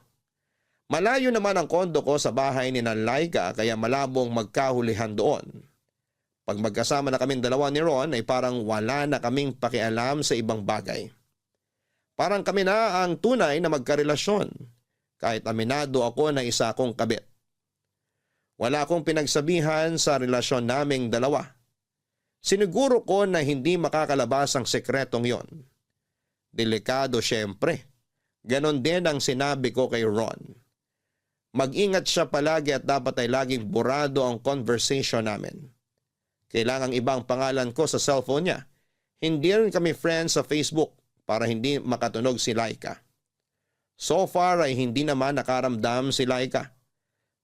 Malayo naman ang kondo ko sa bahay ni Laika kaya malabong magkahulihan doon. Pag magkasama na kaming dalawa ni Ron ay parang wala na kaming pakialam sa ibang bagay. Parang kami na ang tunay na magkarelasyon. Kahit aminado ako na isa akong kabit. Wala akong pinagsabihan sa relasyon naming dalawa. Siniguro ko na hindi makakalabas ang sekretong yon. Delikado syempre. Ganon din ang sinabi ko kay Ron. Mag-ingat siya palagi at dapat ay laging burado ang conversation namin. Kailangang ibang pangalan ko sa cellphone niya. Hindi rin kami friends sa Facebook para hindi makatunog si Laika. So far ay hindi naman nakaramdam si Laika.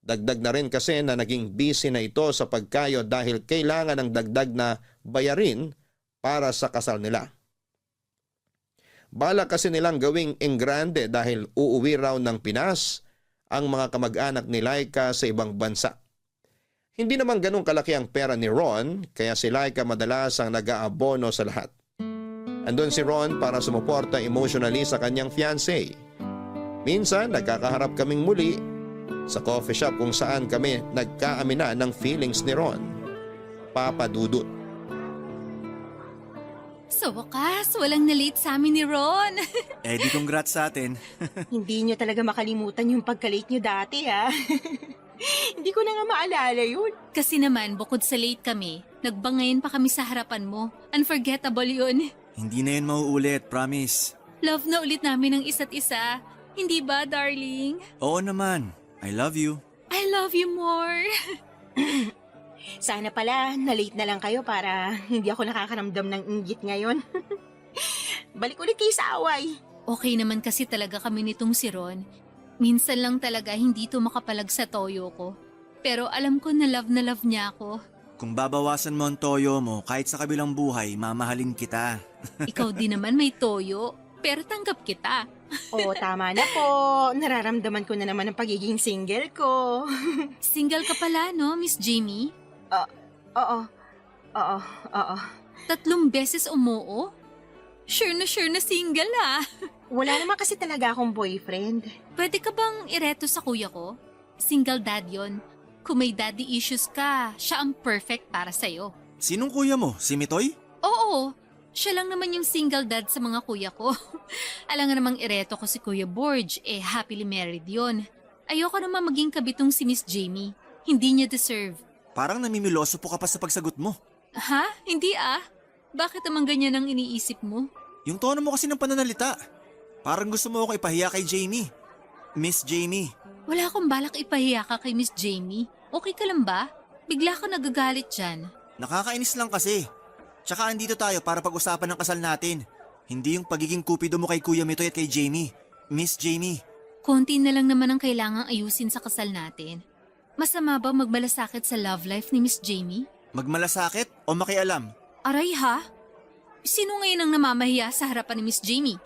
Dagdag na rin kasi na naging busy na ito sa pagkayod dahil kailangan ng dagdag na bayarin para sa kasal nila. Bala kasi nilang gawing engrande dahil uuwi raw ng Pinas ang mga kamag-anak ni Laika sa ibang bansa. Hindi naman ganun kalaki ang pera ni Ron kaya si Laika madalas ang nag-aabono sa lahat. Andun si Ron para sumuporta emotionally sa kanyang fiancé. Minsan nagkakaharap kaming muli sa coffee shop kung saan kami nagkaamina ng feelings ni Ron. Papa Dudut. Sa wakas, walang na-late sa amin ni Ron. Eh di congrats sa atin. Hindi nyo talaga makalimutan yung pagka-late nyo dati, ha? Hindi ko na nga maalala yun. Kasi naman, bukod sa late kami, nagbangayin pa kami sa harapan mo. Unforgettable yun. Hindi na yan mauulit, promise. Love na ulit namin ang isa't isa. Hindi ba, darling? Oo naman. I love you. I love you more. Sana pala, na-late na lang kayo para hindi ako nakakaramdam ng inggit ngayon. Balik ulit kayo sa away. Okay naman kasi talaga kami nitong si Ron. Minsan lang talaga hindi to makapalag sa toyo ko. Pero alam ko na love niya ako. Kung babawasan mo ang toyo mo, kahit sa kabilang buhay, mamahalin kita. Ikaw din naman may toyo, pero tanggap kita. Oo, tama na po. Nararamdaman ko na naman ang pagiging single ko. Single ka pala, no, Miss Jamie? Oo. 3 beses umuo? Sure na single ah. Wala naman kasi talaga akong boyfriend. Pwede ka bang ireto sa kuya ko? Single dad yon. Kung may daddy issues ka, siya ang perfect para sa'yo. Sinong kuya mo? Si Mitoy? Oo, siya lang naman yung single dad sa mga kuya ko. Alam nga namang ireto ko si Kuya Borge, happily married yon. Ayoko naman maging kabitong si Miss Jamie. Hindi niya deserve. Parang namimiloso po ka pa sa pagsagot mo. Ha? Hindi ah. Bakit naman ganyan ang iniisip mo? Yung tono mo kasi ng pananalita. Parang gusto mo ako ipahiya kay Jamie. Miss Jamie. Wala akong balak ipahiya ka kay Miss Jamie. Okay ka lang ba? Bigla ka nagagalit dyan. Nakakainis lang kasi. Tsaka andito tayo para pag-usapan ng kasal natin. Hindi yung pagiging kupido mo kay Kuya Mitoy at kay Jamie. Miss Jamie. Konti na lang naman ang kailangang ayusin sa kasal natin. Masama ba magmalasakit sa love life ni Miss Jamie? Magmalasakit o makialam? Aray ha? Sino ngayon ang namamahiya sa harapan ni Miss Jamie?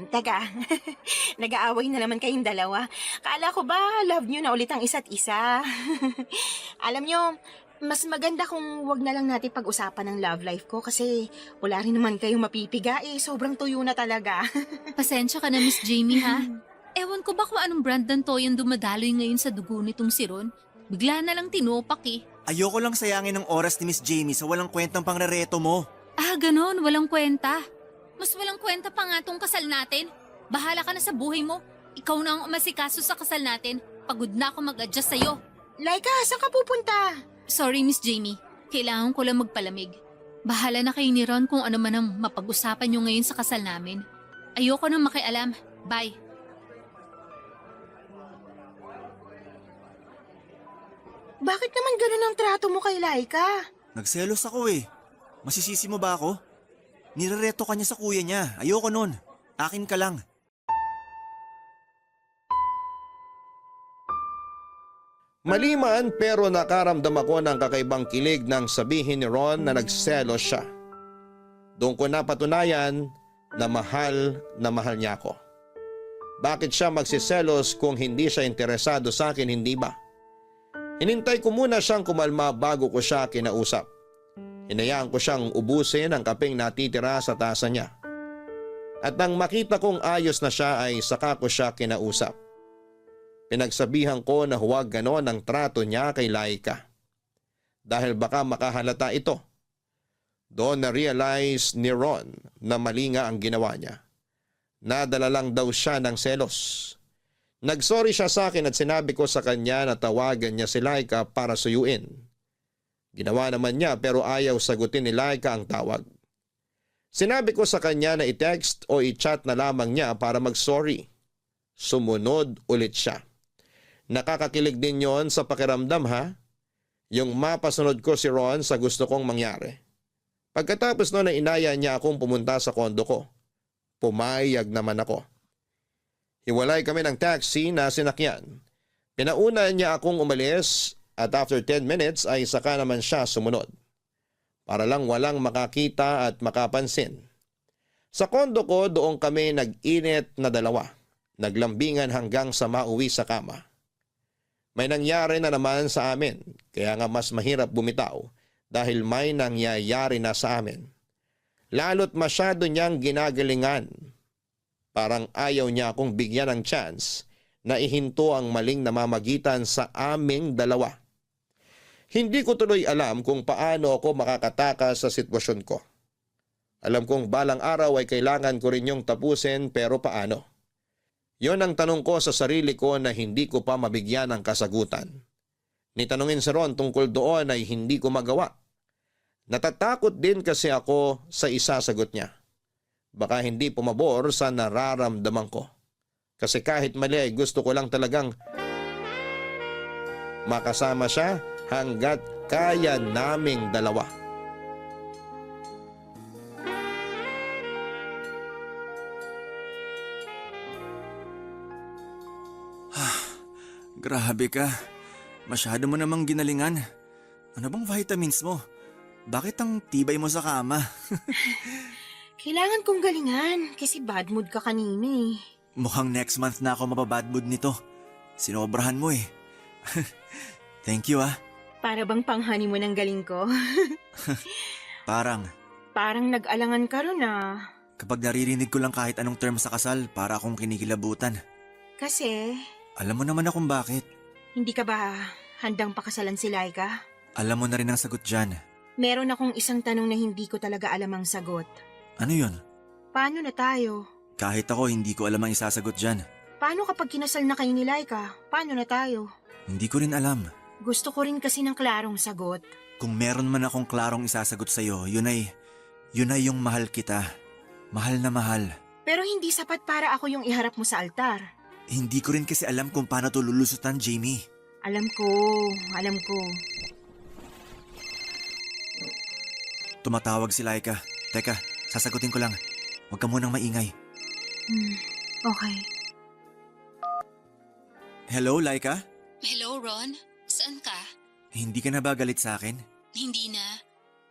Teka, nag-aaway na naman kayong dalawa. Kala ko ba love nyo na ulit ang isa't isa? Alam nyo, mas maganda kung wag na lang natin pag-usapan ng love life ko kasi wala rin naman kayong mapipiga sobrang tuyo na talaga. Pasensya ka na Miss Jamie ha? Ewan ko ba kung anong brand ng toyong dumadaloy ngayon sa dugo nitong si Ron? Bigla na lang tinupak Ayoko lang sayangin ng oras ni Miss Jamie sa walang kwentang pangrereto mo. Ah, ganon. Walang kwenta. Mas walang kwenta pa nga tong kasal natin. Bahala ka na sa buhay mo. Ikaw na ang umasikaso sa kasal natin. Pagod na ako mag-adjust sa'yo. Laika, saan ka pupunta? Sorry, Miss Jamie. Kailangan ko lang magpalamig. Bahala na kayo ni Ron kung ano man ang mapag-usapan nyo ngayon sa kasal namin. Ayoko nang makialam. Bye. Bakit naman ganun ang trato mo kay Laika? Nagselos ako Masisisi mo ba ako? Nirereto ka niya sa kuya niya. Ayoko nun. Akin ka lang. Mali man pero nakaramdam ako ng kakaibang kilig nang sabihin ni Ron na nagselos siya. Doon ko napatunayan na mahal niya ako. Bakit siya magsiselos kung hindi siya interesado sa akin, hindi ba? Hinintay ko muna siyang kumalma bago ko siya kinausap. Hinayaan ko siyang ubusin ang kapeng natitira sa tasa niya. At nang makita kong ayos na siya ay saka ko siya kinausap. Pinagsabihan ko na huwag ganon ang trato niya kay Laika. Dahil baka makahalata ito. Doon na-realize ni Ron na mali nga ang ginawa niya. Nadala lang daw siya ng selos. Nagsorry siya sa akin at sinabi ko sa kanya na tawagan niya si Laika para suyuin. Ginawa naman niya pero ayaw sagutin ni Laika ang tawag. Sinabi ko sa kanya na i-text o i-chat na lamang niya para mag-sorry. Sumunod ulit siya. Nakakakilig din yon sa pakiramdam ha? Yung mapasunod ko si Ron sa gusto kong mangyari. Pagkatapos noon ay inaya niya akong pumunta sa kondo ko. Pumayag naman ako. Hiwalay kami ng taxi na sinakyan. Pinauna niya akong umalis at after 10 minutes ay saka naman siya sumunod. Para lang walang makakita at makapansin. Sa kondo ko doon kami nag-init na dalawa. Naglambingan hanggang sa mauwi sa kama. May nangyari na naman sa amin kaya nga mas mahirap bumitaw dahil may nangyayari na sa amin. Lalo't masyado niyang ginagalingan. Parang ayaw niya akong bigyan ng chance na ihinto ang maling namamagitan sa aming dalawa. Hindi ko tuloy alam kung paano ako makakatakas sa sitwasyon ko. Alam kong balang araw ay kailangan ko rin yung tapusin pero paano? Yon ang tanong ko sa sarili ko na hindi ko pa mabigyan ng kasagutan. Nitanungin si Ron tungkol doon ay hindi ko magawa. Natatakot din kasi ako sa isasagot niya. Baka hindi pumabor sa nararamdaman ko. Kasi kahit mali ay gusto ko lang talagang makasama siya hanggat kaya naming dalawa. Grabe ka. Masyado mo namang ginalingan. Ano bang vitamins mo? Bakit ang tibay mo sa kama? Kailangan kong galingan kasi bad mood ka kanina eh. Mukhang next month na ako mapabad mood nito. Sinobrahan mo eh. Thank you ah. Para bang panghani mo ng galing ko? Parang, Parang nag-alangan ka ron ah. kapag naririnig ko lang kahit anong term sa kasal, para akong kinikilabutan. Kasi, Alam mo naman akong bakit. hindi ka ba handang pakasalan si Laika? Alam mo na rin ang sagot dyan. Meron akong isang tanong na hindi ko talaga alam ang sagot. Ano yun? Paano na tayo? Kahit ako hindi ko alam ang isasagot dyan. Paano kapag kinasal na kayo ni Laika? Paano na tayo? Hindi ko rin alam. Gusto ko rin kasi ng klarong sagot. Kung meron man akong klarong isasagot sa'yo, yun ay yung mahal kita. Mahal na mahal. Pero hindi sapat para ako yung iharap mo sa altar. Hindi ko rin kasi alam kung paano to lulusutan, Jamie. Alam ko. Tumatawag si Laika. Teka, sasagutin ko lang. Huwag ka munang maingay. Okay. Hello, Laika? Hello, Ron? Saan ka? Hindi ka na ba galit sa akin? Hindi na.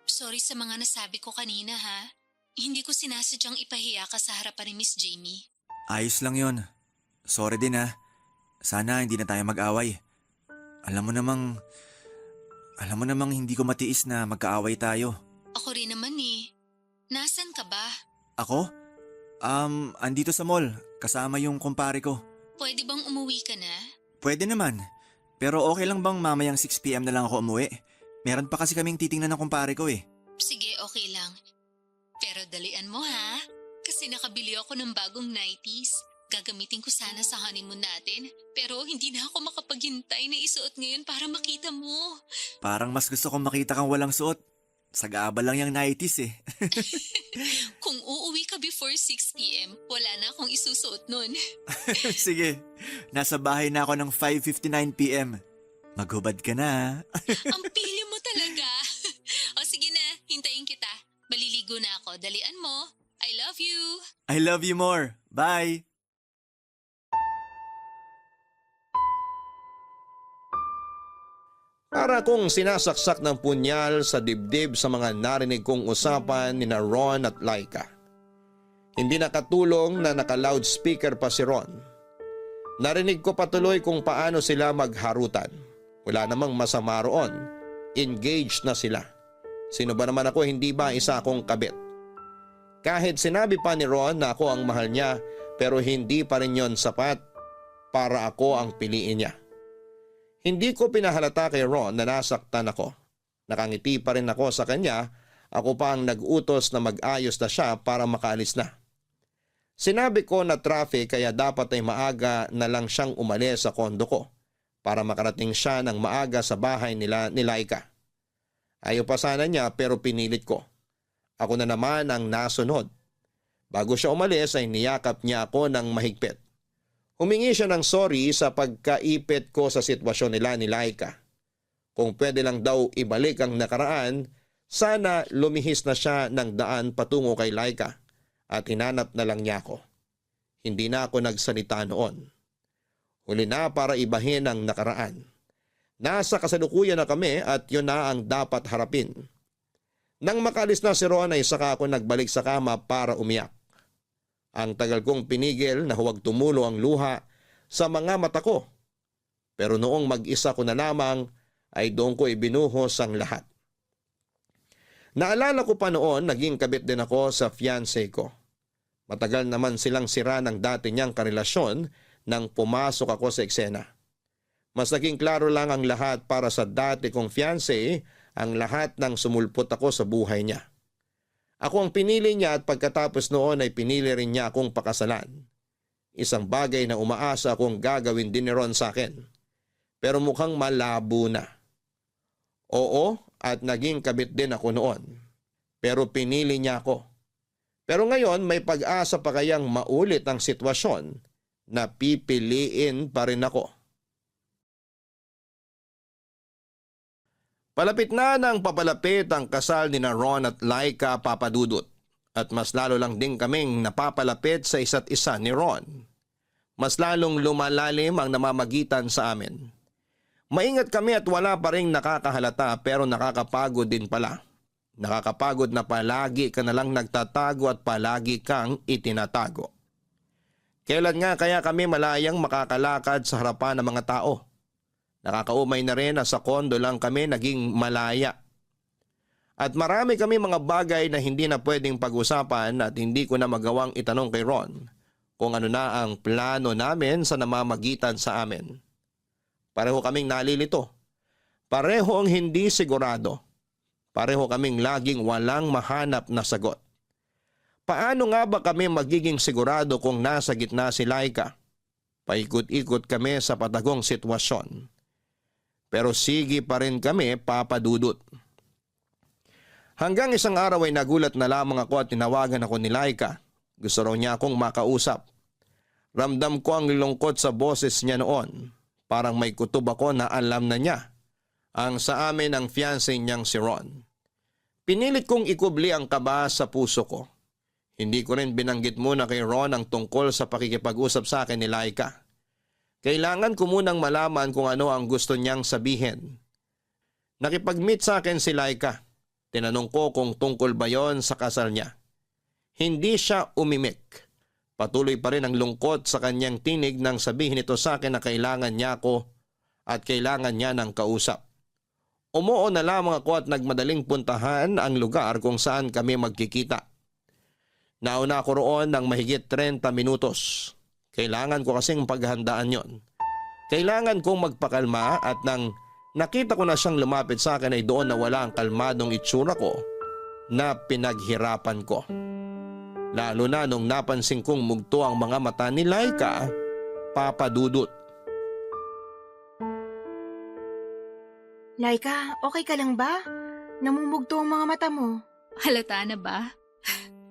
Sorry sa mga nasabi ko kanina, ha? Hindi ko sinasadyang ipahiya ka sa harapan ni Miss Jamie. Ayos lang yon. Sorry din ha. Sana hindi na tayo mag-away. Alam mo namang hindi ko matiis na magkaaway tayo. Ako rin naman eh. Nasaan ka ba? Ako? Andito sa mall. Kasama yung kumpare ko. Pwede bang umuwi ka na? Pwede naman. Pero okay lang bang mamayang 6 p.m. na lang ako umuwi? Meron pa kasi kaming titingnan ng kumpare ko eh. Sige, okay lang. Pero dalian mo ha? Kasi nakabili ako ng bagong 90s. Gagamitin ko sana sa honeymoon natin. Pero hindi na ako makapaghintay na isuot ngayon para makita mo. Parang mas gusto kong makita kang walang suot. Sag-aabal lang yung 90s eh. Kung uuwi ka before 6 p.m., wala na akong isusuot nun. Sige, nasa bahay na ako ng 5:59 p.m. Maghubad ka na. Ang pili mo talaga. O sige na, hintayin kita. Maliligo na ako. Dalian mo. I love you. I love you more. Bye! Para kong sinasaksak ng punyal sa dibdib sa mga narinig kong usapan ni na Ron at Laika. Hindi nakatulong na naka-loudspeaker pa si Ron. Narinig ko patuloy kung paano sila magharutan. Wala namang masama roon. Engaged na sila. Sino ba naman ako, hindi ba isa akong kabit? Kahit sinabi pa ni Ron na ako ang mahal niya, pero hindi pa rin yon sapat para ako ang piliin niya. Hindi ko pinahalata kay Ron na nasaktan ako. Nakangiti pa rin ako sa kanya, ako pa ang nag-utos na mag-ayos na siya para makaalis na. Sinabi ko na traffic kaya dapat ay maaga na lang siyang umalis sa kondo ko para makarating siya ng maaga sa bahay nila ni Laika. Ayaw pa sana niya pero pinilit ko. Ako na naman ang nasunod. Bago siya umalis ay niyakap niya ako ng mahigpit. Humingi siya ng sorry sa pagkaipit ko sa sitwasyon nila ni Laika. Kung pwede lang daw ibalik ang nakaraan, sana lumihis na siya ng daan patungo kay Laika at hinanap na lang niya ako. Hindi na ako nagsalita noon. Huli na para ibahin ang nakaraan. Nasa kasalukuyan na kami at yun na ang dapat harapin. Nang makalis na si Ron ay saka ako nagbalik sa kama para umiyak. Ang tagal kong pinigil na huwag tumulo ang luha sa mga mata ko. Pero noong mag-isa ko na lamang ay doon ko ibinuhos ang lahat. Naalala ko pa noon naging kabit din ako sa fiancé ko. Matagal naman silang sira ng dati niyang karelasyon nang pumasok ako sa eksena. Mas naging klaro lang ang lahat para sa dati kong fiancé, ang lahat ng sumulpot ako sa buhay niya. Ako ang pinili niya at pagkatapos noon ay pinili rin niya akong pakasalan. Isang bagay na umaasa akong gagawin din ni Ron sa akin. Pero mukhang malabo na. Oo, at naging kabit din ako noon. Pero pinili niya ako. Pero ngayon may pag-asa pa kayang maulit ang sitwasyon na pipiliin pa rin ako. Palapit na ng papalapit ang kasal ni na Ron at Laika Papadudut at mas lalo lang din kaming napapalapit sa isa't isa ni Ron. mas lalong lumalalim ang namamagitan sa amin. Maingat kami at wala pa rin nakakahalata pero nakakapagod din pala. Nakakapagod na palagi ka na lang nagtatago at palagi kang itinatago. Kailan nga kaya kami malayang makakalakad sa harapan ng mga tao? Nakakaumay na rin na sa kondo lang kami naging malaya. At marami kami mga bagay na hindi na pwedeng pag-usapan at hindi ko na magawang itanong kay Ron kung ano na ang plano namin sa namamagitan sa amin. Pareho kaming nalilito. Pareho ang hindi sigurado. Pareho kaming laging walang mahanap na sagot. Paano nga ba kami magiging sigurado kung nasa gitna si Laika? Paikot-ikot kami sa patagong sitwasyon. Pero sige pa rin kami papadudot. Hanggang isang araw ay nagulat na lamang ako at tinawagan ako ni Laika. Gusto raw niya akong makausap. Ramdam ko ang lungkot sa boses niya noon. Parang may kutob ako na alam na niya ang sa amin ang fiancé niyang si Ron. Pinilit kong ikubli ang kaba sa puso ko. Hindi ko rin binanggit muna kay Ron ang tungkol sa pakikipag-usap sa akin ni Laika. Kailangan ko munang malaman kung ano ang gusto niyang sabihin. Nakipag-meet sa akin si Laika. Tinanong ko kung tungkol ba yon sa kasal niya. Hindi siya umimik. Patuloy pa rin ang lungkot sa kanyang tinig nang sabihin ito sa akin na kailangan niya ako at kailangan niya ng kausap. Umuo na lamang ako at nagmadaling puntahan ang lugar kung saan kami magkikita. Nauna ako roon ng mahigit 30 minutos. Kailangan ko kasing paghandaan yon. Kailangan kong magpakalma at nang nakita ko na siyang lumapit sa akin ay doon na wala ang kalmadong itsura ko na pinaghirapan ko. Lalo na nung napansin kong mugto ang mga mata ni Laika, papadudot. Laika, okay ka lang ba? Namumugto ang mga mata mo. Halata na ba?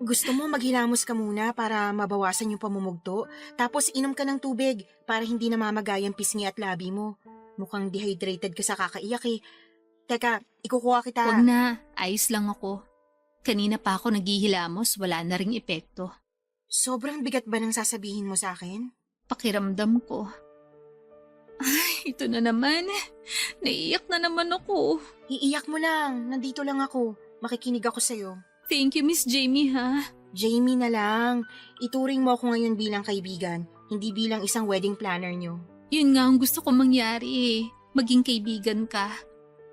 Gusto mo maghilamos ka muna para mabawasan yung pamumugto, tapos inom ka ng tubig para hindi namamagay ang pisngi at labi mo. Mukhang dehydrated ka sa kakaiyak eh. Teka, ikukuha kita. Huwag na, ayos lang ako. Kanina pa ako naghihilamos, wala na ring epekto. Sobrang bigat ba ng sasabihin mo sa akin? Pakiramdam ko. Ay, ito na naman. Naiiyak na naman ako. Iiyak mo lang, nandito lang ako. Makikinig ako sa'yo. Thank you, Miss Jamie, ha? Jamie na lang. Ituring mo ako ngayon bilang kaibigan, hindi bilang isang wedding planner nyo. Yun nga ang gusto ko mangyari eh. Maging kaibigan ka.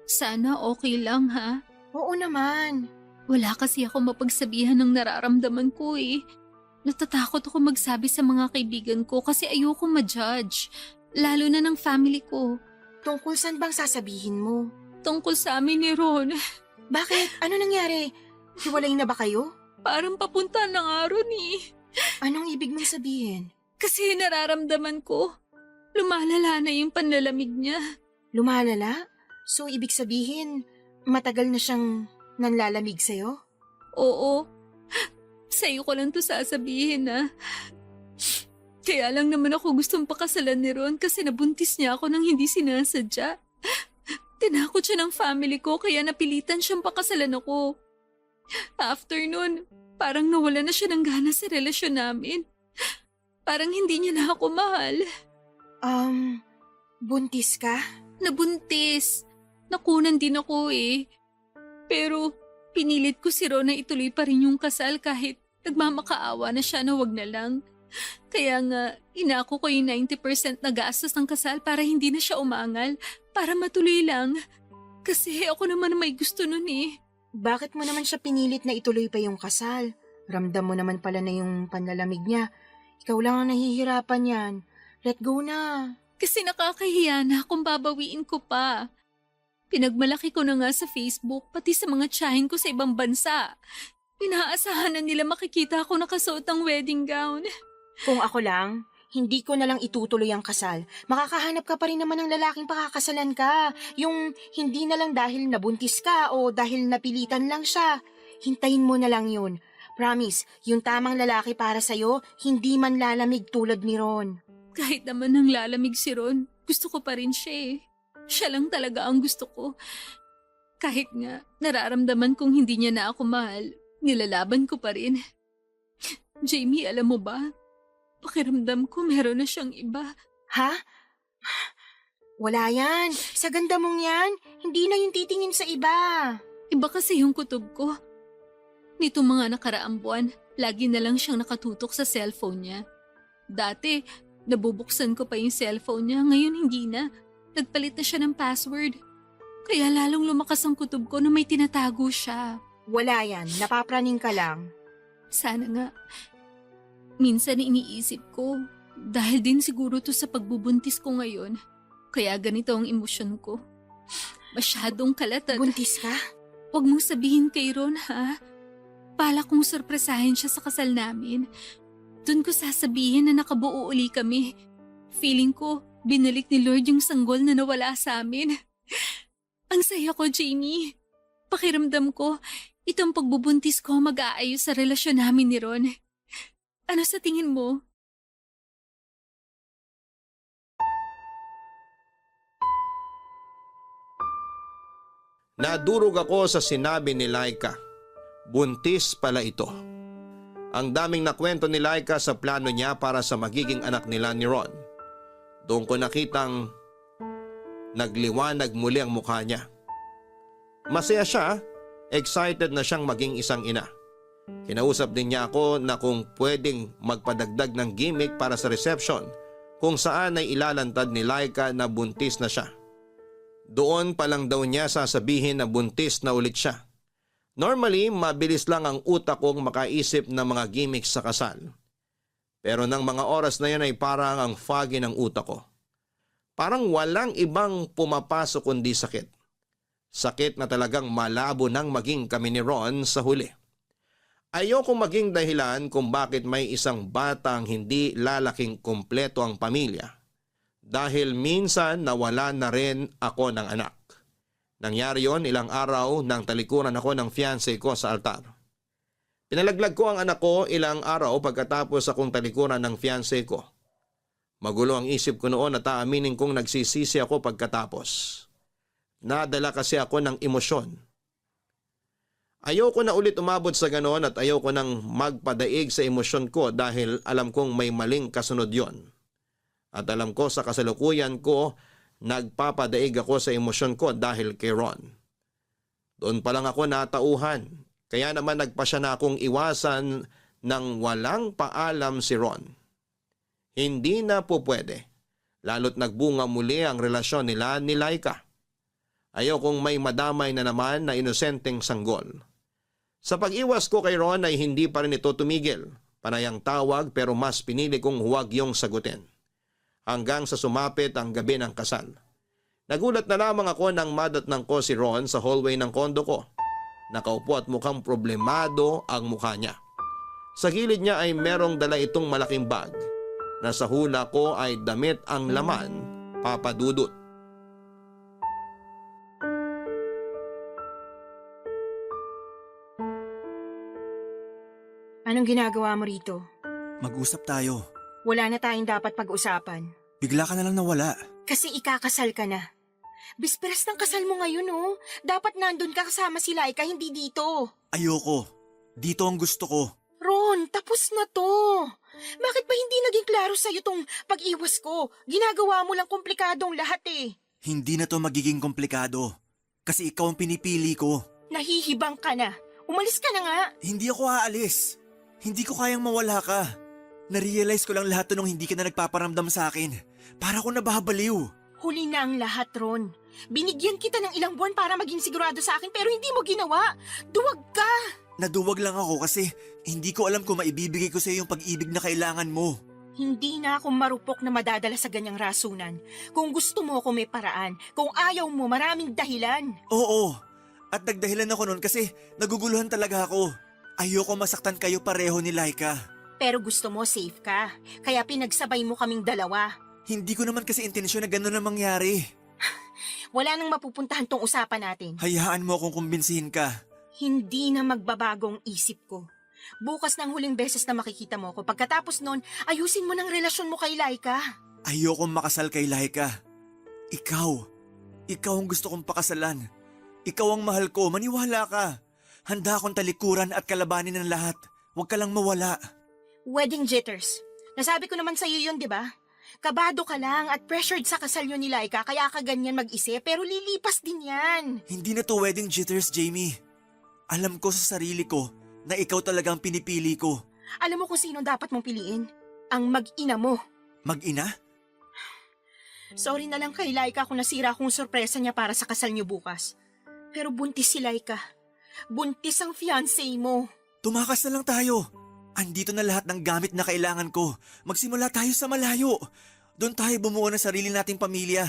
Sana okay lang, ha? Oo naman. Wala kasi ako mapagsabihan ng nararamdaman ko eh. Natatakot ako magsabi sa mga kaibigan ko kasi ayoko ma-judge. Lalo na ng family ko. Tungkol saan bang sasabihin mo? Tungkol sa amin ni Ron. Bakit? Ano nangyari? Hiwalay na ba kayo? Parang papunta na nga Ron eh. Anong ibig mong sabihin? Kasi nararamdaman ko, lumalala na yung panlalamig niya. Lumalala? So ibig sabihin, matagal na siyang nanlalamig sa'yo? Oo. Sa'yo ko lang to sasabihin na. Kaya lang naman ako gustong pakasalan ni Ron kasi nabuntis niya ako nang hindi sinasadya. Tinakot siya ng family ko kaya napilitan siyang pakasalan ako. After nun, parang nawala na siya ng gana sa relasyon namin. Parang hindi niya na ako mahal. Buntis ka? Nabuntis. Nakunan din ako eh. Pero pinilit ko si Ron na ituloy pa rin yung kasal kahit nagmamakaawa na siya na wag na lang. Kaya nga, inako ko yung 90% na gastos ng kasal para hindi na siya umangal, para matuloy lang. Kasi ako naman may gusto nun eh. Bakit mo naman siya pinilit na ituloy pa yung kasal? Ramdam mo naman pala na yung panlalamig niya. Ikaw lang ang nahihirapan yan. Let go na. Kasi nakakahiya na kung babawiin ko pa. Pinagmalaki ko na nga sa Facebook, pati sa mga tiyahin ko sa ibang bansa. Inaasahan na nila makikita ako nakasuot ng wedding gown. Kung ako lang, hindi ko na lang itutuloy ang kasal. Makakahanap ka pa rin naman ng lalaking pakakasalan ka. Yung hindi na lang dahil nabuntis ka o dahil napilitan lang siya. Hintayin mo na lang yun. Promise, yung tamang lalaki para sa'yo, hindi man lalamig tulad ni Ron. Kahit naman nang lalamig si Ron, gusto ko pa rin siya eh. Siya lang talaga ang gusto ko. Kahit nga, nararamdaman kong hindi niya na ako mahal, nilalaban ko pa rin. Jamie, alam mo ba? Pakiramdam ko meron na siyang iba. Ha? Wala yan. Sa ganda mong yan, hindi na yung titingin sa iba. Iba kasi yung kutob ko. Nito mga nakaraang buwan, lagi na lang siyang nakatutok sa cellphone niya. Dati, nabubuksan ko pa yung cellphone niya, ngayon hindi na. Nagpalit na siya ng password. Kaya lalong lumakas ang kutob ko na may tinatago siya. Wala yan. Napapraning ka lang. Sana nga. Minsan iniisip ko, dahil din siguro to sa pagbubuntis ko ngayon, kaya ganito ang emosyon ko. Masyadong kalat at... Buntis ka? Huwag mong sabihin kay Ron, ha? Pala kong sorpresahin siya sa kasal namin. Doon ko sasabihin na nakabuo uli kami. Feeling ko, binalik ni Lord yung sanggol na nawala sa amin. Ang saya ko, Jamie. Pakiramdam ko, itong pagbubuntis ko mag-aayos sa relasyon namin ni Ron. Ano sa tingin mo? Nadurog ako sa sinabi ni Laika. Buntis pala ito. Ang daming nakwento ni Laika sa plano niya para sa magiging anak nila ni Ron. Doon ko nakitang nagliwanag muli ang mukha niya. Masaya siya, excited na siyang maging isang ina. Kinausap din niya ako na kung pwedeng magpadagdag ng gimmick para sa reception kung saan ay ilalantad ni Laika na buntis na siya. Doon pa lang daw niya sasabihin na buntis na ulit siya. Normally, mabilis lang ang utak kong makaisip ng mga gimmicks sa kasal. Pero nang mga oras na yan ay parang ang foggy ng utak ko. Parang walang ibang pumapasok kundi sakit. Sakit na talagang malabo nang maging kami ni Ron sa huli. Ayokong maging dahilan kung bakit may isang batang hindi lalaking kumpleto ang pamilya. Dahil minsan nawala na rin ako ng anak. Nangyari yon ilang araw nang talikuran ako ng fiancé ko sa altar. Pinalaglag ko ang anak ko ilang araw pagkatapos akong talikuran ng fiancé ko. Magulo ang isip ko noon at aaminin kong nagsisisi ako pagkatapos. Nadala kasi ako ng emosyon. Ayoko na ulit umabot sa ganoon at ayoko nang magpadaig sa emosyon ko dahil alam kong may maling kasunod yon. At alam ko sa kasalukuyan ko, nagpapadaig ako sa emosyon ko dahil kay Ron. Doon pa lang ako natauhan, kaya naman nagpasya na akong iwasan ng walang paalam si Ron. Hindi na po pwede, lalo't nagbunga muli ang relasyon nila ni Laika. Ayokong may madamay na naman na inosenteng sanggol. Sa pag-iwas ko kay Ron ay hindi pa rin ito tumigil. Panayang tawag pero mas pinili kong huwag yung sagutin. Hanggang sa sumapit ang gabi ng kasal. Nagulat na lamang ako nang madatnang ko si Ron sa hallway ng kondo ko. Nakaupo at mukhang problemado ang mukha niya. Sa gilid niya ay merong dala itong malaking bag na sa hula ko ay damit ang laman, Papa Dudut. Anong ginagawa mo rito? Mag-usap tayo. Wala na tayong dapat pag-usapan. Bigla ka na lang nawala. Kasi ikakasal ka na. Bisperas ng kasal mo ngayon, oh. Dapat nandun ka kasama si Laika, hindi dito. Ayoko. Dito ang gusto ko. Ron, tapos na to. Bakit ba hindi naging klaro sa'yo tong pag-iwas ko? Ginagawa mo lang komplikadong lahat eh. Hindi na to magiging komplikado. Kasi ikaw ang pinipili ko. Nahihibang ka na. Umalis ka na nga. Hindi ako aalis. Hindi ko kayang mawala ka. Narealize ko lang lahat to nung hindi ka na nagpaparamdam sa akin. Para ko nababaliw. Huli na ang lahat, Ron. Binigyan kita ng ilang buwan para maging sigurado sa akin pero hindi mo ginawa. Duwag ka. Naduwag lang ako kasi hindi ko alam kung maibibigay ko sa iyo yung pag-ibig na kailangan mo. Hindi na ako marupok na madadala sa ganyang rasunan. Kung gusto mo ako may paraan. Kung ayaw mo, maraming dahilan. Oo. At nagdahilan ako nun kasi naguguluhan talaga ako. Ayoko masaktan kayo pareho ni Laika. Pero gusto mo safe ka. Kaya pinagsabay mo kaming dalawa. Hindi ko naman kasi intensyon na gano'n na mangyari. Wala nang mapupuntahan tong usapan natin. Hayaan mo akong kumbinsihin ka. Hindi na magbabagong isip ko. Bukas ng huling beses na makikita mo ko. Pagkatapos nun, ayusin mo ng relasyon mo kay Laika. Ayokong makasal kay Laika. Ikaw ang gusto kong pakasalan. Ikaw ang mahal ko, maniwala ka. Handa akong talikuran at kalabanin ng lahat. Huwag ka lang mawala. Wedding jitters. Nasabi ko naman sa'yo yun, di ba? Kabado ka lang at pressured sa kasal nyo ni Laika kaya ka ganyan mag-isip pero lilipas din yan. Hindi na to wedding jitters, Jamie. Alam ko sa sarili ko na ikaw talaga ang pinipili ko. Alam mo kung sino dapat mong piliin? Ang mag-ina mo. Mag-ina? Sorry na lang kay Laika kung nasira kong sorpresa niya para sa kasal niyo bukas. Pero buntis si Laika. Buntis ang fiancé mo. Tumakas na lang tayo. Andito na lahat ng gamit na kailangan ko. Magsimula tayo sa malayo. Doon tayo bumuo ng sarili nating pamilya.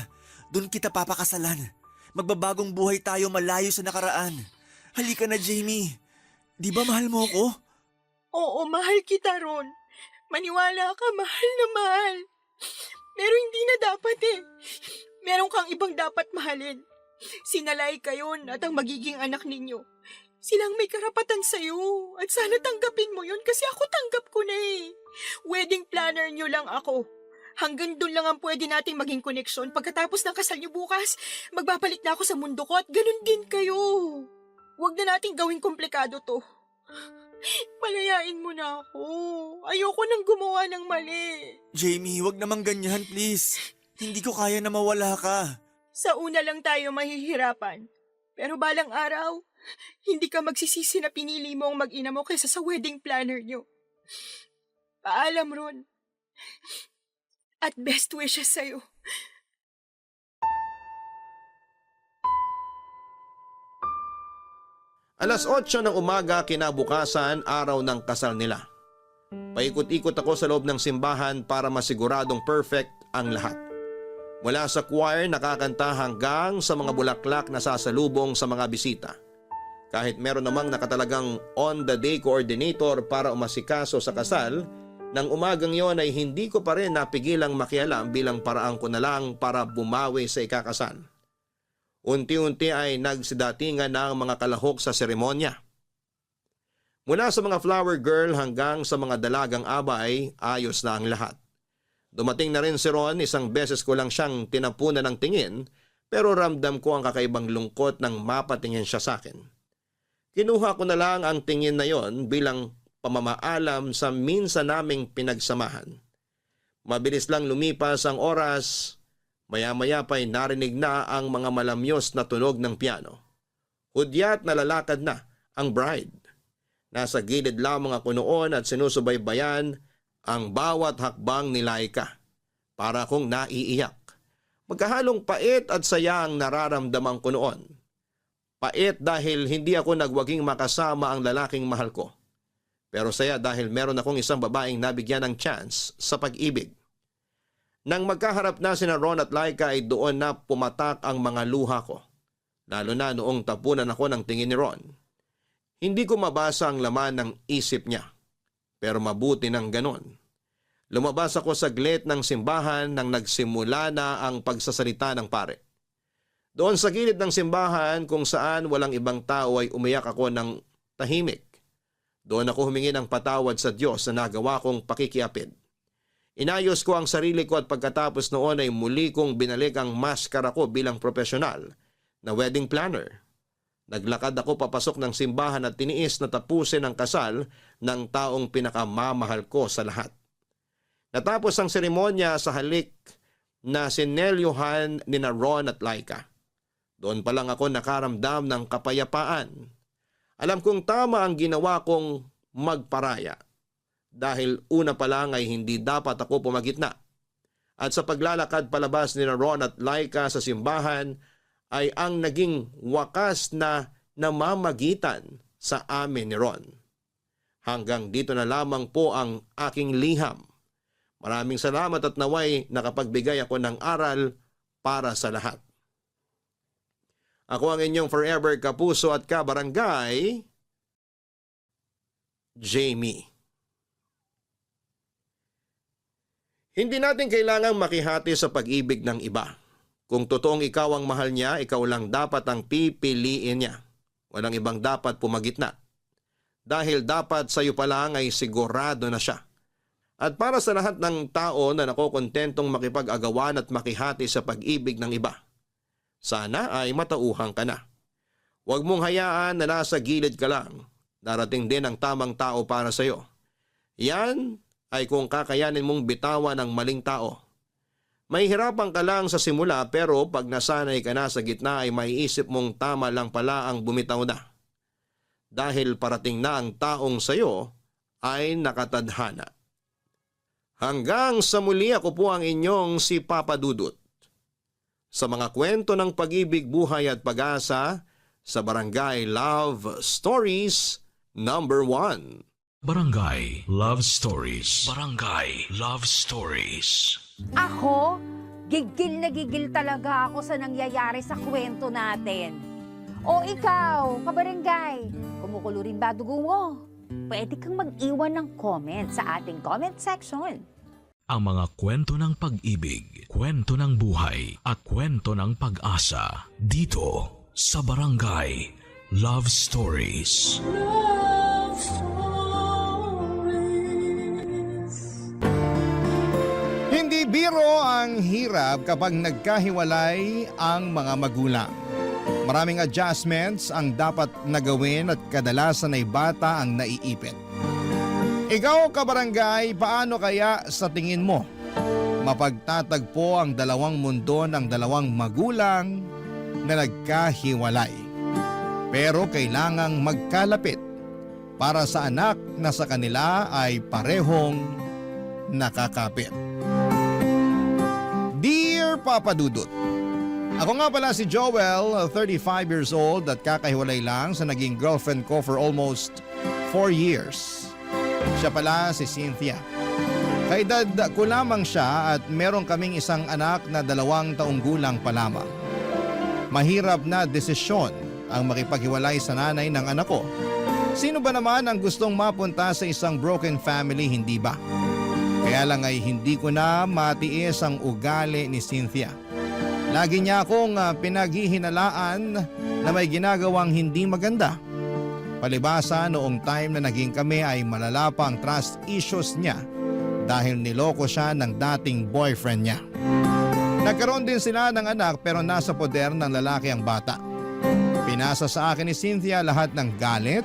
Doon kita papakasalan. Magbabagong buhay tayo malayo sa nakaraan. Halika na, Jamie. Di ba mahal mo ako? Oo, mahal kita, Ron. Maniwala ka, mahal na mahal. Pero hindi na dapat eh. Meron kang ibang dapat mahalin. Sinalay ka yun at ang magiging anak ninyo. Silang may karapatan sa'yo at sana tanggapin mo yun kasi ako tanggap ko na eh. Wedding planner nyo lang ako. Hanggang doon lang ang pwede nating maging koneksyon. Pagkatapos ng kasal nyo bukas, magbabalik na ako sa mundo ko at ganun din kayo. Huwag na nating gawing komplikado to. Palayain mo na ako. Ayoko nang gumawa ng mali. Jamie, wag namang ganyan, please. Hindi ko kaya na mawala ka. Sa una lang tayo mahihirapan. Pero balang araw, hindi ka magsisisi na pinili mo ang mag-ina mo kaysa sa wedding planner nyo. Paalam, Ron. At best wishes sa'yo. Alas 8 ng umaga kinabukasan, araw ng kasal nila. Paikot-ikot ako sa loob ng simbahan para masiguradong perfect ang lahat. Mula sa choir nakakanta hanggang sa mga bulaklak na sasalubong sa mga bisita. Kahit meron namang nakatalagang on-the-day coordinator para umasikaso sa kasal, nang umagang yon ay hindi ko pa rin napigilang makialam bilang paraan ko na lang para bumawi sa ikakasal. Unti-unti ay nagsidatingan na ang mga kalahok sa seremonya. Mula sa mga flower girl hanggang sa mga dalagang abay, ayos na ang lahat. Dumating na rin si Ron, isang beses ko lang siyang tinapunan ng tingin, pero ramdam ko ang kakaibang lungkot nang mapatingin siya sa akin. Kinuha ko na lang ang tingin na yon bilang pamamaalam sa minsan naming pinagsamahan. Mabilis lang lumipas ang oras. Maya-maya pa'y narinig na ang mga malamyos na tunog ng piano. Hudyat na lalakad na ang bride. Nasa gilid lamang ako noon at sinusubaybayan ang bawat hakbang ni Laika. Para akong naiiyak. Magkahalong pait at saya ang nararamdaman ko noon. Pait dahil hindi ako nagwaging makasama ang lalaking mahal ko. Pero saya dahil meron akong isang babaeng nabigyan ng chance sa pag-ibig. Nang magkaharap na sina Ron at Laika ay doon na pumatak ang mga luha ko. Lalo na noong tapunan ako ng tingin ni Ron. Hindi ko mabasa ang laman ng isip niya. Pero mabuti ng ganon. Lumabas ako saglit ng simbahan nang nagsimula na ang pagsasalita ng pare. Doon sa gilid ng simbahan kung saan walang ibang tao ay umiyak ako ng tahimik. Doon ako humingi ng patawad sa Diyos na nagawa kong pakikiapid. Inayos ko ang sarili ko at pagkatapos noon ay muli kong binalik ang maskara ko bilang profesional na wedding planner. Naglakad ako papasok ng simbahan at tiniis na tapusin ang kasal ng taong pinakamamahal ko sa lahat. Natapos ang seremonya sa halik na sinelyohan ni na Ron at Laika. Doon pa lang ako nakaramdam ng kapayapaan. Alam kong tama ang ginawa kong magparaya. Dahil una pa lang ay hindi dapat ako pumagitna. At sa paglalakad palabas ni Ron at Laika sa simbahan ay ang naging wakas na namamagitan sa amin ni Ron. Hanggang dito na lamang po ang aking liham. Maraming salamat at naway nakapagbigay ako ng aral para sa lahat. Ako ang inyong forever kapuso at kabarangay, Jamie. Hindi natin kailangang makihati sa pag-ibig ng iba. Kung totoong ikaw ang mahal niya, ikaw lang dapat ang pipiliin niya. Walang ibang dapat pumagitna. Dahil dapat sa iyo pa lang ay sigurado na siya. At para sa lahat ng tao na nakokontentong makipag-agawan at makihati sa pag-ibig ng iba, sana ay matauhang ka na. Huwag mong hayaan na nasa gilid ka lang. Darating din ang tamang tao para sa iyo. Yan ay kung kakayanin mong bitawan ng maling tao. May hirapan ka lang sa simula pero pag nasanay ka na sa gitna ay maiisip mong tama lang pala ang bumitaw na. Dahil parating na ang taong sayo ay nakatadhana. Hanggang sa muli, ako po ang inyong si Papa Dudut. Sa mga kwento ng pag-ibig, buhay at pag-asa sa Barangay Love Stories #1. Barangay Love Stories. Barangay Love Stories. Ako, gigil na gigil talaga ako sa nangyayari sa kwento natin. O ikaw, kabarangay, kumukulo rin ba dugo mo? Pwede kang mag-iwan ng comment sa ating comment section. Ang mga kwento ng pag-ibig, kwento ng buhay at kwento ng pag-asa dito sa Barangay Love Stories. Love Stories. Hindi biro ang hirap kapag nagkahiwalay ang mga magulang. Maraming adjustments ang dapat nagawin at kadalasan ay bata ang naiipit. Ikaw, kabarangay, paano kaya sa tingin mo mapagtatagpo ang dalawang mundo ng dalawang magulang na nagkahiwalay? Pero kailangang magkalapit para sa anak na sa kanila ay parehong nakakapit. Dear Papa Dudut, ako nga pala si Joel, 35 years old at kakahiwalay lang sa naging girlfriend ko for almost 4 years. Siya pala si Cynthia. Kaedad ko lamang siya at meron kaming isang anak na 2 taong gulang pa lamang. Mahirap na desisyon ang makipaghiwalay sa nanay ng anak ko. Sino ba naman ang gustong mapunta sa isang broken family, hindi ba? Kaya lang ay hindi ko na matiis ang ugali ni Cynthia. Lagi niya akong pinaghihinalaan na may ginagawang hindi maganda. Palibasa noong time na naging kami ay malala pa ang trust issues niya dahil niloko siya ng dating boyfriend niya. Nagkaroon din sila ng anak pero nasa poder ng lalaki ang bata. Pinasa sa akin ni Cynthia lahat ng galit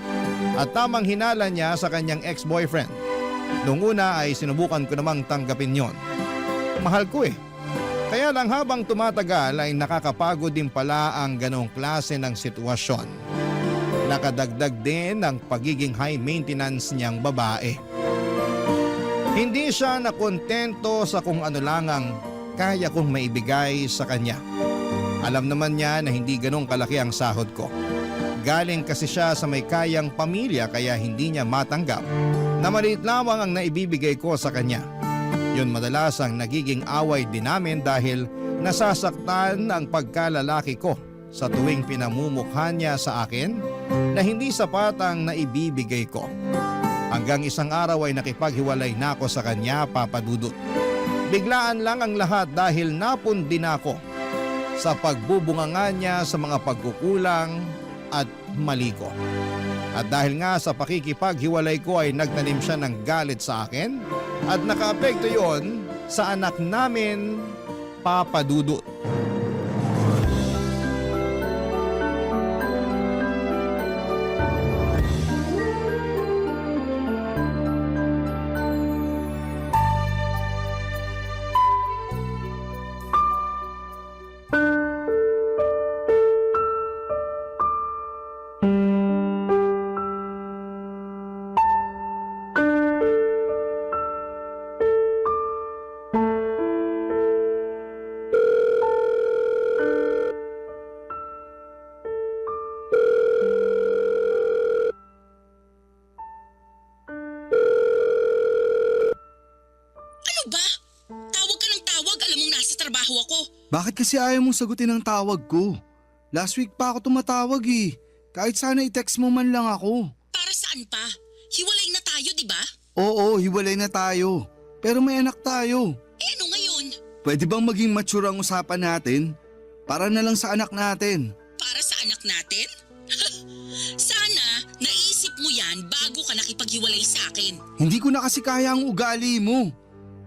at tamang hinala niya sa kanyang ex-boyfriend. Noong una ay sinubukan ko namang tanggapin yon. Mahal ko eh. Kaya lang habang tumatagal ay nakakapagod din pala ang ganong klase ng sitwasyon. Nakadagdag din ang pagiging high maintenance niyang babae. Hindi siya nakontento sa kung ano lang ang kaya kong maibigay sa kanya. Alam naman niya na hindi ganong kalaki ang sahod ko. Galing kasi siya sa may kayang pamilya kaya hindi niya matanggap na maliit lamang ang naibibigay ko sa kanya. Yun madalas ang nagiging away din namin dahil nasasaktan ang pagkalalaki ko sa tuwing pinamumukha niya sa akin na hindi sapat ang naibibigay ko. Hanggang isang araw ay nakipaghiwalay na ako sa kanya, Papa Dudut. Biglaan lang ang lahat dahil napundi na ako sa pagbubunganga niya sa mga pagkukulang at mali ko. At dahil nga sa pakikipaghiwalay ko ay nagtanim siya ng galit sa akin at nakaapekto yon sa anak namin, Papa Dudut. Bakit kasi ayaw mong sagutin ang tawag ko? Last week pa ako tumatawag eh. Kahit sana i-text mo man lang ako. Para saan pa? Hiwalay na tayo, di ba? Oo, hiwalay na tayo. Pero may anak tayo. Eh ano ngayon? Pwede bang maging mature ang usapan natin? Para na lang sa anak natin. Para sa anak natin? Sana naisip mo yan bago ka nakipaghiwalay sa akin. Hindi ko na kasi kaya ang ugali mo.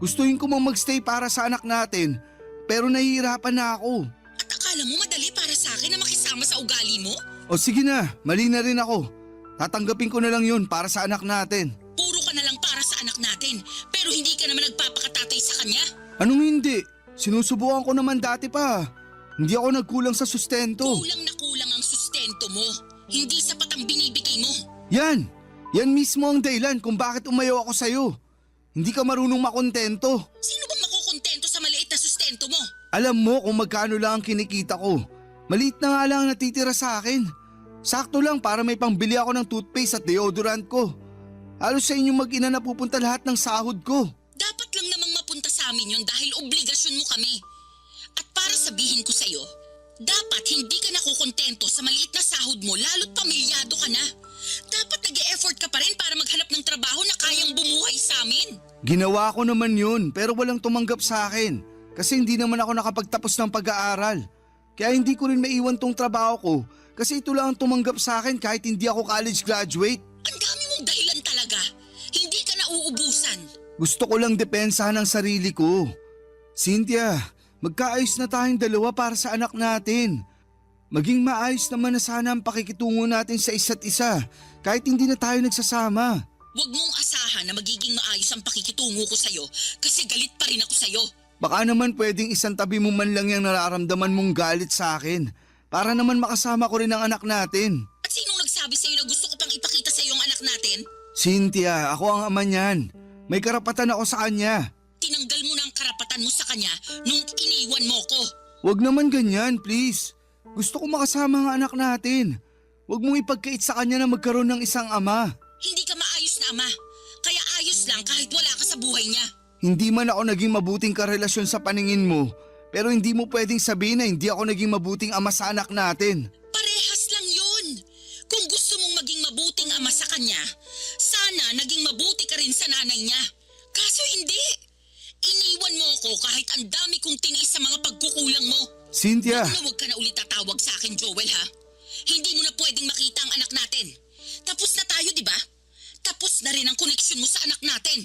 Gustuhin ko mang magstay para sa anak natin. Pero nahihirapan na ako. At akala mo madali para sa akin na makisama sa ugali mo? O sige na, mali na rin ako. Tatanggapin ko na lang yun para sa anak natin. Puro ka na lang para sa anak natin. Pero hindi ka naman nagpapakatatay sa kanya. Anong hindi? Sinusubukan ko naman dati pa. Hindi ako nagkulang sa sustento. Kulang na kulang ang sustento mo. Hindi sapat ang binibigay mo. Yan! Yan mismo ang dahilan kung bakit umayaw ako sa'yo. Hindi ka marunong makontento. Sino bang makukontento sa maliit na sustento mo? Alam mo kung magkano lang ang kinikita ko. Maliit na nga lang ang natitira sa akin. Sakto lang para may pangbili ako ng toothpaste at deodorant ko. Halos sa inyong mag-ina na pupunta lahat ng sahod ko. Dapat lang namang mapunta sa amin yun dahil obligasyon mo kami. At para sabihin ko sa'yo, dapat hindi ka nakukontento sa maliit na sahod mo lalo't pamilyado ka na. Dapat nag-e-effort ka pa rin para maghanap ng trabaho na kayang bumuhay sa amin. Ginawa ko naman yun pero walang tumanggap sa akin. Kasi hindi naman ako nakapagtapos ng pag-aaral. Kaya hindi ko rin maiwan tong trabaho ko kasi ito lang ang tumanggap sa akin kahit hindi ako college graduate. Ang dami mong dahilan talaga. Hindi ka na uubusan. Gusto ko lang depensahan ang sarili ko. Cynthia, magkaayos na tayong dalawa para sa anak natin. Maging maayos naman na sana ang pakikitungo natin sa isa't isa kahit hindi na tayo nagsasama. Huwag mong asahan na magiging maayos ang pakikitungo ko sa'yo kasi galit pa rin ako sa'yo. Baka naman pwedeng isang tabi mo man lang yung nararamdaman mong galit sa akin para naman makasama ko rin ang anak natin. At sinong nagsabi sa'yo na gusto ko pang ipakita sa'yo ang anak natin? Cynthia, ako ang ama niyan. May karapatan ako sa kanya. Tinanggal mo na ang karapatan mo sa kanya nung iniwan mo ko. Huwag naman ganyan, please. Gusto ko makasama ang anak natin. Huwag mong ipagkait sa kanya na magkaroon ng isang ama. Hindi ka maayos na ama. Kaya ayos lang kahit wala ka sa buhay niya. Hindi man ako naging mabuting karelasyon sa paningin mo, pero hindi mo pwedeng sabihin na hindi ako naging mabuting ama sa anak natin. Parehas lang yun. Kung gusto mong maging mabuting ama sa kanya, sana naging mabuti ka rin sa nanay niya. Kaso hindi. Iniwan mo ako kahit ang dami kong tiniis sa mga pagkukulang mo. Cynthia! Huwag ka na ulit tatawag sa akin, Joel, ha? Hindi mo na pwedeng makita ang anak natin. Tapos na tayo, di ba? Tapos na rin ang koneksyon mo sa anak natin.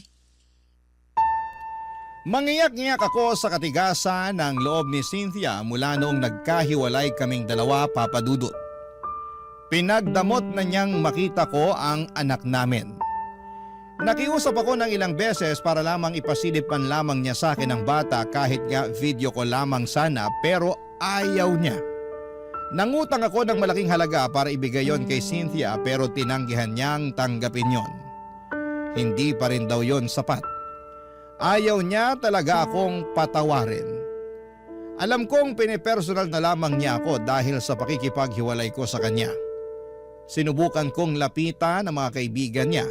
Mangiyak-ngiyak ako sa katigasan ng loob ni Cynthia mula noong nagkahiwalay kaming dalawa, Papa Dudut. Pinagdamot na niyang makita ko ang anak namin. Nakiusap ako ng ilang beses para lamang ipasilip man lamang niya sa akin ang bata kahit nga video ko lamang sana pero ayaw niya. Nangutang ako ng malaking halaga para ibigay yon kay Cynthia pero tinanggihan niyang tanggapin yon. Hindi pa rin daw yon sapat. Ayaw niya talaga akong patawarin. Alam kong pinipersonal na lamang niya ako dahil sa pakikipaghiwalay ko sa kanya. Sinubukan kong lapitan ang mga kaibigan niya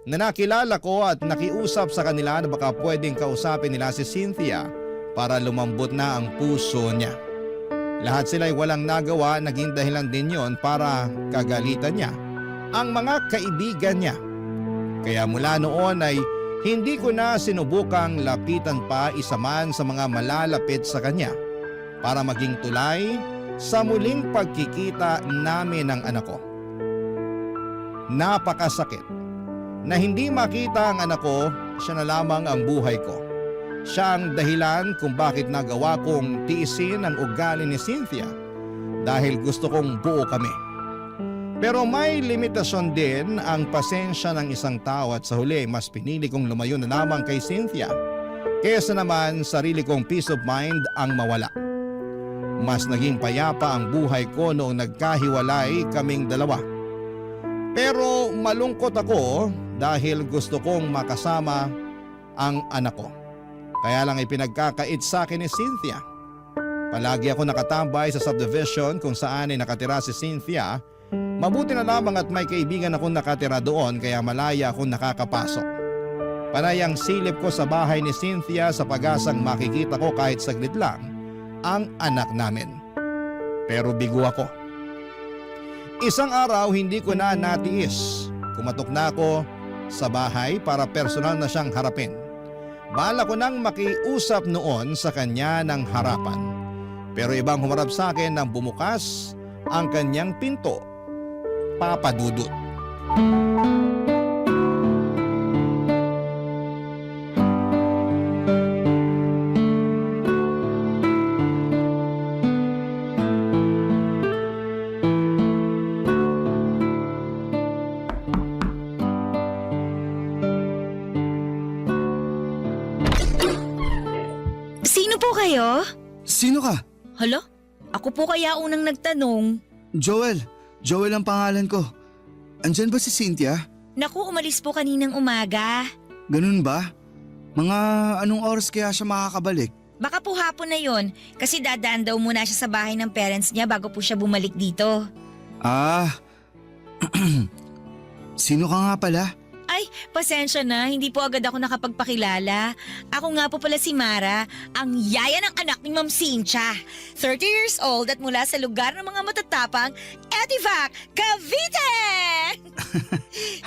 na nakilala ko at nakiusap sa kanila na baka pwedeng kausapin nila si Cynthia para lumambot na ang puso niya. Lahat sila'y walang nagawa, naging dahilan din yon para kagalitan niya ang mga kaibigan niya. Kaya mula noon ay hindi ko na sinubukang lapitan pa isa man sa mga malalapit sa kanya para maging tulay sa muling pagkikita namin ng anak ko. Napakasakit na hindi makita ang anak ko, siya na lamang ang buhay ko. Siya ang dahilan kung bakit nagawa kong tiisin ang ugali ni Cynthia dahil gusto kong buo kami. Pero may limitasyon din ang pasensya ng isang tao at sa huli mas pinili kong lumayo na lamang kay Cynthia kaysa naman sarili kong peace of mind ang mawala. Mas naging payapa ang buhay ko noong nagkahiwalay kaming dalawa. Pero malungkot ako dahil gusto kong makasama ang anak ko. Kaya lang ipinagkakait sa akin ni Cynthia. Palagi ako nakatambay sa subdivision kung saan ay nakatira si Cynthia. Mabuti na lamang at may kaibigan akong nakatira doon kaya malaya akong nakakapasok. Panay ang silip ko sa bahay ni Cynthia sa pag-asang makikita ko kahit saglit lang ang anak namin. Pero bigo ako. Isang araw hindi ko na natiis. Kumatok na ako sa bahay para personal na siyang harapin. Bala ko nang makiusap noon sa kanya ng harapan. Pero ibang humarap sa akin nang bumukas ang kanyang pinto. Papa Dudut. po kayo? Sino ka? Hala? Ako po kaya unang nagtanong. Joel. Joel ang pangalan ko. Andyan ba si Cynthia? Naku, umalis po kaninang umaga. Ganun ba? Mga anong oras kaya siya makakabalik? Baka po hapon na yon kasi dadaan daw muna siya sa bahay ng parents niya bago po siya bumalik dito. Ah, sino ka nga pala? Ay, pasensya na, hindi po agad ako nakapagpakilala. Ako nga po pala si Mara, ang yaya ng anak ni Ma'am Cynthia. 30 years old at mula sa lugar ng mga matatapang, Etivac, Cavite!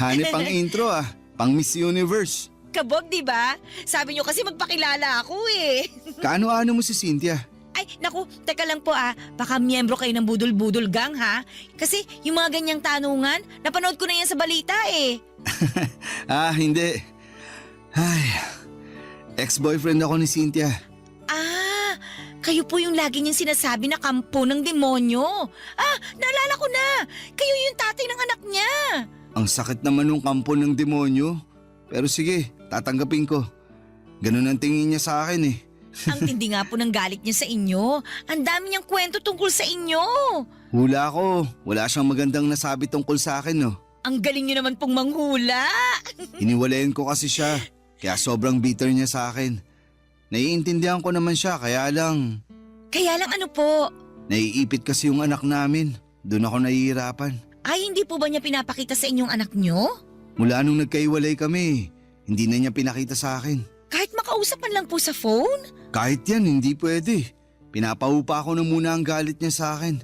Hanip ang intro pang Miss Universe. Kabog, di ba? Sabi niyo kasi magpakilala ako eh. Kaano-ano mo si Cynthia? Ay, naku, teka lang po baka miyembro kayo ng Budol-Budol Gang ha? Kasi yung mga ganyang tanungan, napanood ko na yan sa balita eh. Hindi. Ay, ex-boyfriend ako ni Cynthia. Kayo po yung lagi niyang sinasabi na kampo ng demonyo. Naalala ko na. Kayo yung tatay ng anak niya. Ang sakit naman ng kampo ng demonyo. Pero sige, tatanggapin ko. Ganun ang tingin niya sa akin eh. Ang tindi nga po ng galit niya sa inyo. Ang dami niyang kwento tungkol sa inyo. Hula ko, wala siyang magandang nasabi tungkol sa akin no. Ang galing niyo naman pong manghula. Iniwalayan ko kasi siya, kaya sobrang bitter niya sa akin. Naiintindihan ko naman siya, kaya lang... Kaya lang ano po? Naiipit kasi yung anak namin. Doon ako nahihirapan. Ay, hindi po ba niya pinapakita sa inyong anak niyo? Mula nung nagkaiwalay kami, hindi na niya pinakita sa akin. Kahit makausapan lang po sa phone? Kahit yan, hindi pwede. Pinapahupa ko na muna ang galit niya sa akin.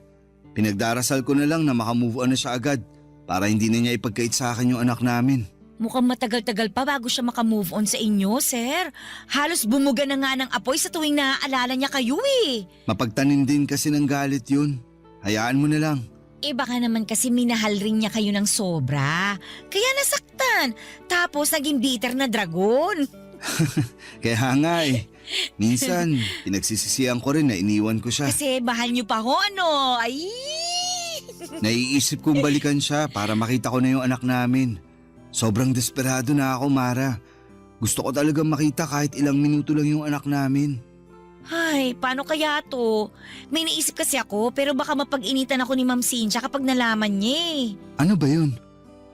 Pinagdarasal ko na lang na makamove on na siya agad para hindi na niya ipagkait sa akin yung anak namin. Mukhang matagal-tagal pa bago siya makamove on sa inyo, sir. Halos bumuga na nga ng apoy sa tuwing naaalala niya kayo eh. Mapagtanim din kasi ng galit yun. Hayaan mo na lang. Baka naman kasi minahal rin niya kayo ng sobra. Kaya nasaktan. Tapos naging bitter na dragon. Kaya nga eh. Minsan, pinagsisisihan ko rin na iniwan ko siya. Kasi mahal niyo pa ako ano. Ay! Naiisip kong balikan siya para makita ko na yung anak namin. Sobrang desperado na ako, Mara. Gusto ko talagang makita kahit ilang minuto lang yung anak namin. Ay, paano kaya to? May naisip kasi ako pero baka mapag-initan ako ni Ma'am Cynthia kapag nalaman niya eh. Ano ba yun?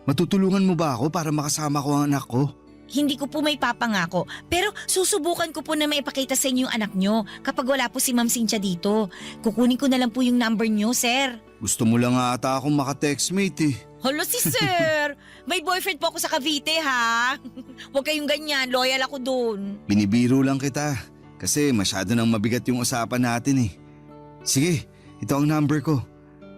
Matutulungan mo ba ako para makasama ko ang anak ko? Hindi ko po may papangako pero susubukan ko po na maipakita sa inyo yung anak nyo kapag wala po si Ma'am Cynthia dito. Kukunin ko na lang po yung number nyo, sir. Gusto mo lang ata akong maka-textmate eh. Hala si sir! May boyfriend po ako sa Cavite ha. Huwag kayong ganyan, loyal ako dun. Binibiro lang kita. Kasi masyado nang mabigat yung usapan natin eh. Sige, ito ang number ko.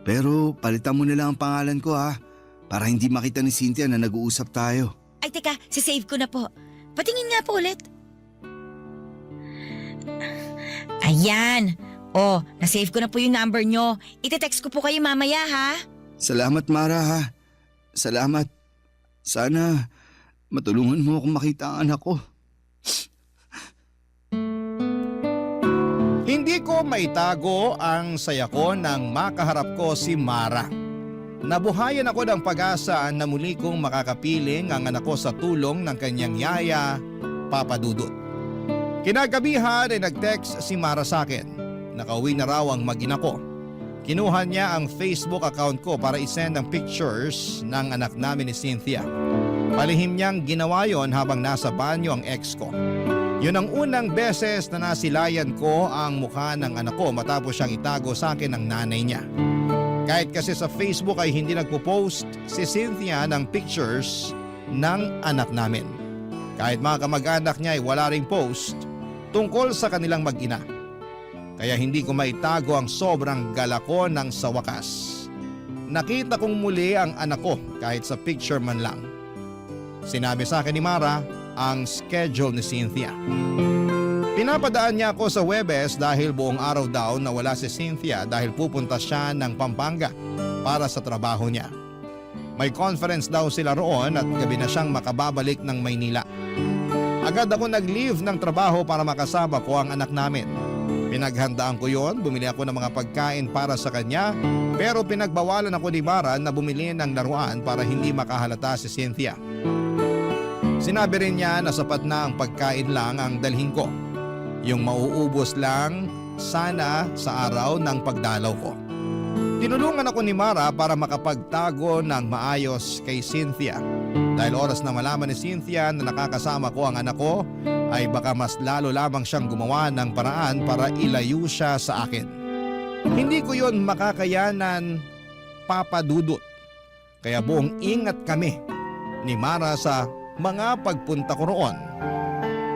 Pero palitan mo na lang ang pangalan ko ha. Para hindi makita ni Cynthia na nag-uusap tayo. Ay teka, sisave ko na po. Patingin nga po ulit. Ayan. Nasave ko na po yung number nyo. Ite-text ko po kayo mamaya ha. Salamat Mara ha. Salamat. Sana matulungan mo akong makita ang anak ko. Hindi ko maitago ang saya ko nang makaharap ko si Mara. Nabuhayan ako ng pag-asa na muli kong makakapiling ang anak ko sa tulong ng kanyang yaya, Papa Dudut. Kinagabihan ay nag-text si Mara sa akin. Nakauwi na raw ang mag-ina ko. Kinuha niya ang Facebook account ko para isend ang pictures ng anak namin ni Cynthia. Palihim niyang ginawa yon habang nasa banyo ang ex ko. Yun ang unang beses na nasilayan ko ang mukha ng anak ko matapos siyang itago sa akin ng nanay niya. Kahit kasi sa Facebook ay hindi nagpo-post si Cynthia ng pictures ng anak namin. Kahit mga kamag-anak niya ay wala ring post tungkol sa kanilang mag-ina. Kaya hindi ko maitago ang sobrang gala ko nang sa wakas. Nakita kong muli ang anak ko kahit sa picture man lang. Sinabi sa akin ni Mara ang schedule ni Cynthia. Pinapadaan niya ako sa Huwebes dahil buong araw daw na wala si Cynthia dahil pupunta siya ng Pampanga para sa trabaho niya. May conference daw sila roon at gabi na siyang makababalik ng Maynila. Agad ako nag-leave ng trabaho para makasama ko ang anak namin. Pinaghandaan ko yon, bumili ako ng mga pagkain para sa kanya pero pinagbawalan ako ni Mara na bumili ng laruan para hindi makahalata si Cynthia. Sinabi rin niya na sapat na ang pagkain lang ang dalhin ko. Yung mauubos lang sana sa araw ng pagdalaw ko. Tinulungan ako ni Mara para makapagtago ng maayos kay Cynthia. Dahil oras na malaman ni Cynthia na nakakasama ko ang anak ko, ay baka mas lalo lamang siyang gumawa ng paraan para ilayo siya sa akin. Hindi ko yon makakayanan, Papa Dudut. Kaya buong ingat kami ni Mara sa mga pagpunta ko roon.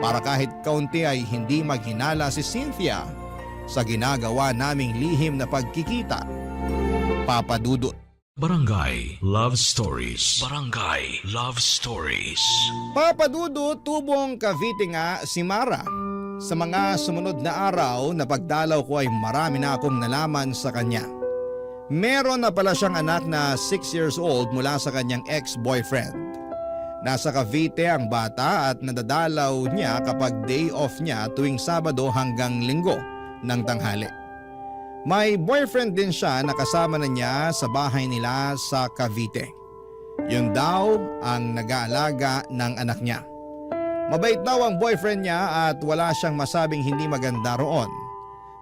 Para kahit kaunti ay hindi maghinala si Cynthia sa ginagawa naming lihim na pagkikita. Papa Dudut. Barangay Love Stories. Barangay Love Stories. Papa Dudut, tubong Cavite nga si Mara. Sa mga sumunod na araw na pagdalaw ko ay marami na akong nalaman sa kanya. Meron na pala siyang anak na 6 years old mula sa kanyang ex-boyfriend. Nasa Cavite ang bata at nadadalaw niya kapag day off niya tuwing Sabado hanggang Linggo ng tanghali. May boyfriend din siya na kasama na niya sa bahay nila sa Cavite. Yun daw ang nag-aalaga ng anak niya. Mabait daw ang boyfriend niya at wala siyang masabing hindi maganda roon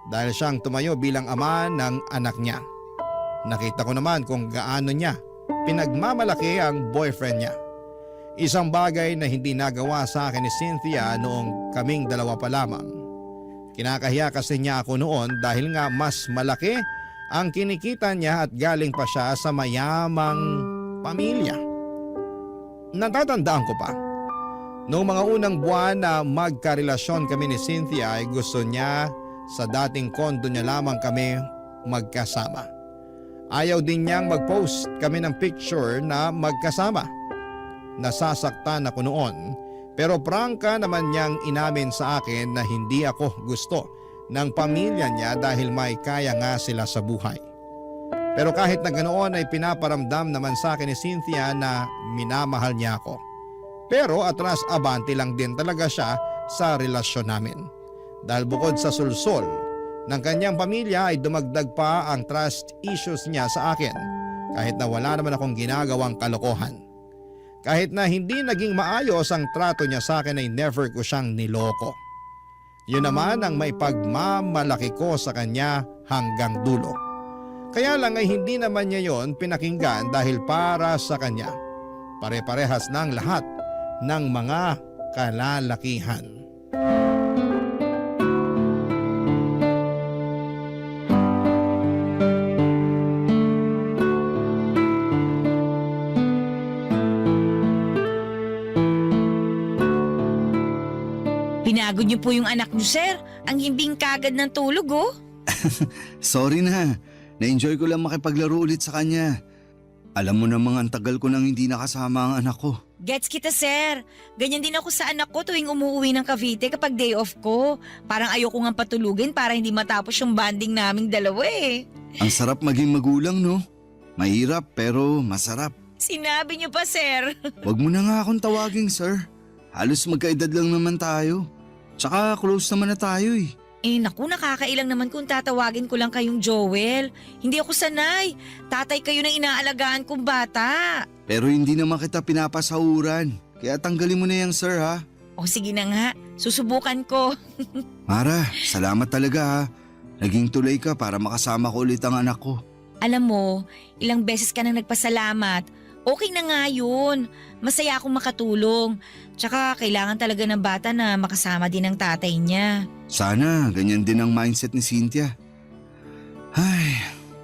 dahil siyang tumayo bilang ama ng anak niya. Nakita ko naman kung gaano niya pinagmamalaki ang boyfriend niya. Isang bagay na hindi nagawa sa akin ni Cynthia noong kaming dalawa pa lamang. Kinakahiya kasi niya ako noon dahil nga mas malaki ang kinikita niya at galing pa siya sa mayamang pamilya. Natatandaan ko pa, noong mga unang buwan na magkarelasyon kami ni Cynthia ay gusto niya sa dating kondo niya lamang kami magkasama. Ayaw din niyang mag-post kami ng picture na magkasama. Nasasaktan ako noon. Pero prangka naman niyang inamin sa akin na hindi ako gusto ng pamilya niya dahil may kaya nga sila sa buhay. Pero kahit na ganoon ay pinaparamdam naman sa akin ni Cynthia na minamahal niya ako. Pero atras abante lang din talaga siya sa relasyon namin. Dahil bukod sa sulsol ng kanyang pamilya ay dumagdag pa ang trust issues niya sa akin kahit na wala naman akong ginagawang kalokohan. Kahit na hindi naging maayos ang trato niya sa akin ay never ko siyang niloko. Yun naman ang may pagmamalaki ko sa kanya hanggang dulo. Kaya lang ay hindi naman niya yon pinakinggan dahil para sa kanya, pare-parehas ng lahat ng mga kalalakihan. Pinagod niyo po yung anak niyo, sir. Ang himbing kagad ng tulog, oh. Sorry na. Na-enjoy ko lang makipaglaro ulit sa kanya. Alam mo namang ang tagal ko nang hindi nakasama ang anak ko. Gets kita, sir. Ganyan din ako sa anak ko tuwing umuwi ng Cavite kapag day off ko. Parang ayoko nga patulugin para hindi matapos yung bonding naming dalawa eh. Ang sarap maging magulang, no? Mahirap pero masarap. Sinabi niyo pa, sir. Wag mo na nga akong tawaging sir. Halos magkaedad lang naman tayo. Tsaka close naman na tayo eh. Eh naku, nakakailang naman kung tatawagin ko lang kayong Joel. Hindi ako sanay. Tatay kayo ng inaalagaan kong bata. Pero hindi naman kita pinapasahuran. Kaya tanggalin mo na yan sir ha. O sige na nga, susubukan ko. Mara, salamat talaga ha. Naging tulay ka para makasama ko ulit ang anak ko. Alam mo, ilang beses ka nang nagpasalamat. Okay na nga yun. Masaya akong makatulong. Tsaka kailangan talaga ng bata na makasama din ang tatay niya. Sana, ganyan din ang mindset ni Cynthia. Ay,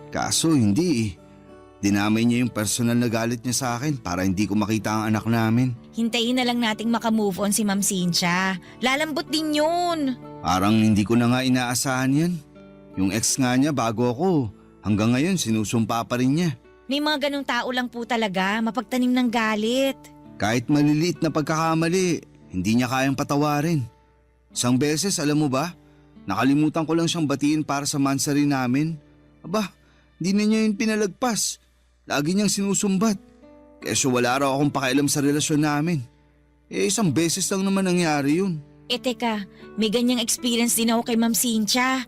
kaso hindi eh. Dinamay niya yung personal na galit niya sa akin para hindi ko makita ang anak namin. Hintayin na lang nating makamove on si Ma'am Cynthia. Lalambot din yun. Parang hindi ko na nga inaasahan yan. Yung ex nga niya bago ako, hanggang ngayon sinusumpa pa rin niya. May mga ganong tao lang po talaga, mapagtanim ng galit. Kahit maliliit na pagkakamali, hindi niya kayang patawarin. Isang beses, alam mo ba, nakalimutan ko lang siyang batiin para sa mansari namin. Aba, hindi na niya yun pinalagpas. Lagi niyang sinusumbat. Keso wala raw akong pakialam sa relasyon namin. Eh isang beses lang naman nangyari yun. Eh teka, may ganyang experience din ako kay Ma'am Cynthia.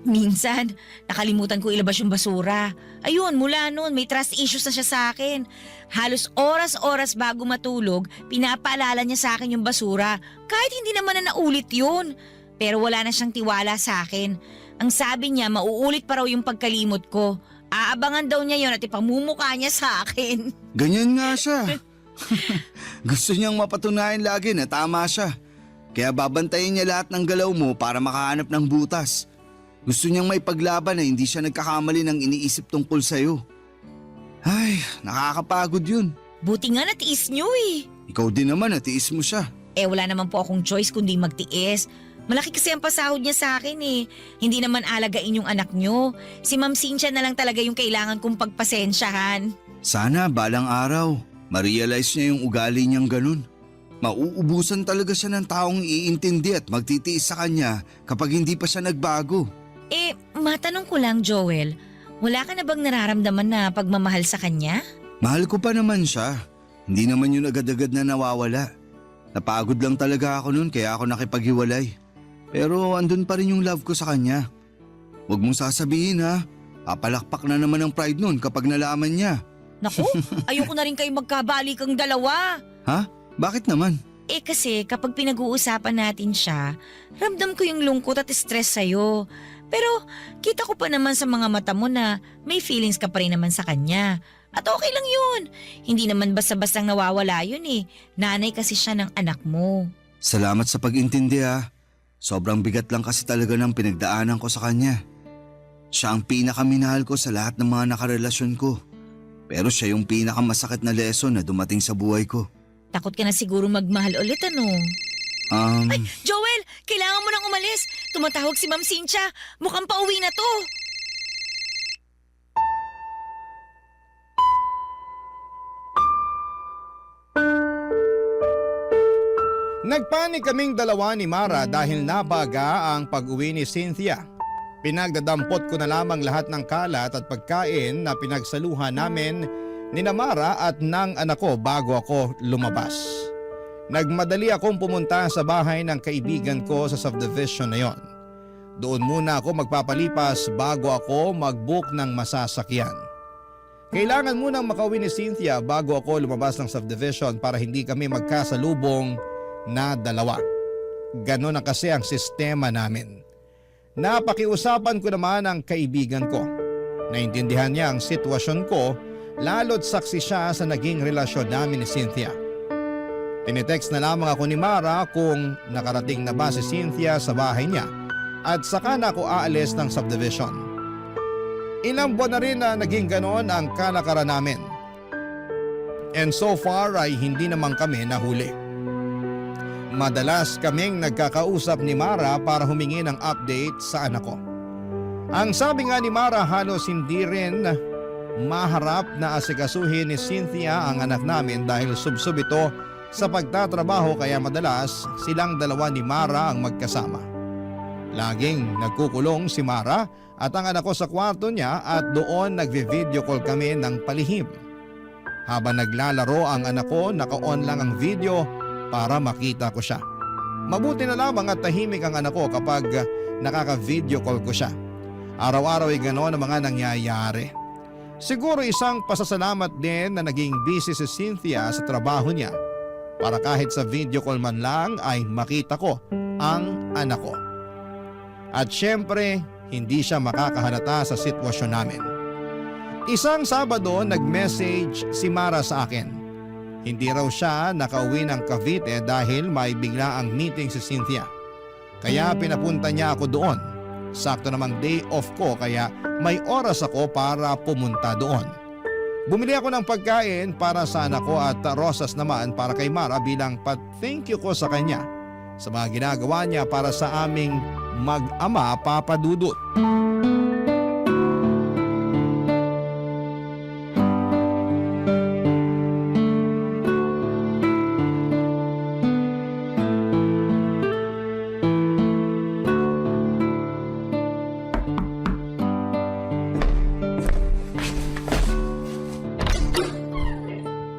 Minsan, nakalimutan ko ilabas yung basura. Ayun, mula noon may trust issues na siya sa akin. Halos oras-oras bago matulog, pinapaalala niya sa akin yung basura. Kahit hindi naman na naulit yun. Pero wala na siyang tiwala sa akin. Ang sabi niya, mauulit pa raw yung pagkalimot ko. Aabangan daw niya yon at ipamumukha niya sa akin. Ganyan nga siya. Gusto niyang mapatunayan lagi na tama siya. Kaya babantayin niya lahat ng galaw mo para makahanap ng butas. Gusto niyang may paglaban na hindi siya nagkakamali ng iniisip tungkol sa'yo. Ay, nakakapagod yun. Buti nga natiis niyo eh. Ikaw din naman, natiis mo siya. Wala naman po akong choice kundi magtiis. Malaki kasi ang pasahod niya sa akin eh. Hindi naman alagain yung anak niyo. Si Ma'am Cynthia na lang talaga yung kailangan kong pagpasensyahan. Sana balang araw, ma-realize niya yung ugali niyang ganun. Mauubusan talaga siya ng taong iintindi at magtitiis sa kanya kapag hindi pa siya nagbago. Matanong ko lang Joel, wala ka na bang nararamdaman na pagmamahal sa kanya? Mahal ko pa naman siya. Hindi naman yun agad-agad na nawawala. Napagod lang talaga ako nun kaya ako nakipaghiwalay. Pero andun pa rin yung love ko sa kanya. Huwag mong sasabihin ha, papalakpak na naman ang pride nun kapag nalaman niya. Naku, ayoko na rin kayo magkabalik ang dalawa. Ha? Bakit naman? Kasi kapag pinag-uusapan natin siya, ramdam ko yung lungkot at stress sa'yo. Pero kita ko pa naman sa mga mata mo na may feelings ka pa rin naman sa kanya. At okay lang yun. Hindi naman basta-bastang nawawala yun eh. Nanay kasi siya ng anak mo. Salamat sa pag-intindi ha. Sobrang bigat lang kasi talaga ng pinagdaanan ko sa kanya. Siya ang pinakaminahal ko sa lahat ng mga nakarelasyon ko. Pero siya yung pinakamasakit na lesson na dumating sa buhay ko. Takot ka na siguro magmahal ulit ano? Ay, Joel! Kailangan mo nang umalis! Tumatawag si Ma'am Cynthia! Mukhang pauwi na to! Nagpanik kaming dalawa ni Mara dahil nabaga ang pag-uwi ni Cynthia. Pinagdadampot ko na lamang lahat ng kalat at pagkain na pinagsaluhan namin ni Mara at ng anak ko bago ako lumabas. Nagmadali akong pumunta sa bahay ng kaibigan ko sa subdivision na yon. Doon muna ako magpapalipas bago ako mag-book ng masasakyan. Kailangan munang makauwi ni Cynthia bago ako lumabas ng subdivision para hindi kami magkasalubong na dalawa. Ganon na kasi ang sistema namin. Napakiusapan ko naman ang kaibigan ko. Naintindihan niya ang sitwasyon ko, lalo't saksi siya sa naging relasyon namin ni Cynthia. Tinitext na lamang ako ni Mara kung nakarating na ba si Cynthia sa bahay niya at saka na ako aalis ng subdivision. Ilang buwan na rin na naging ganon ang kalakaran namin. And so far ay hindi naman kami nahuli. Madalas kaming nagkakausap ni Mara para humingi ng update sa anak ko. Ang sabi nga ni Mara, halos hindi rin maharap na asikasuhin ni Cynthia ang anak namin dahil subsob ito sa pagtatrabaho kaya madalas silang dalawa ni Mara ang magkasama. Laging nagkukulong si Mara at ang anak ko sa kwarto niya at doon nagvi-video call kami ng palihim. Habang naglalaro ang anak ko, naka-on lang ang video para makita ko siya. Mabuti na lamang at tahimik ang anak ko kapag nakaka-video call ko siya. Araw-araw ay gano'n ang mga nangyayari. Siguro isang pasasalamat din na naging busy si Cynthia sa trabaho niya para kahit sa video call man lang ay makita ko ang anak ko. At syempre, hindi siya makakahalata sa sitwasyon namin. Isang Sabado, nag-message si Mara sa akin. Hindi raw siya nakauwi ng Cavite dahil may bigla ang meeting si Cynthia. Kaya pinapunta niya ako doon. Sakto namang day off ko kaya may oras ako para pumunta doon. Bumili ako ng pagkain para sa anak ko at rosas naman para kay Mara bilang pa-thank you ko sa kanya sa mga ginagawa niya para sa aming mag-ama Papa Dudut.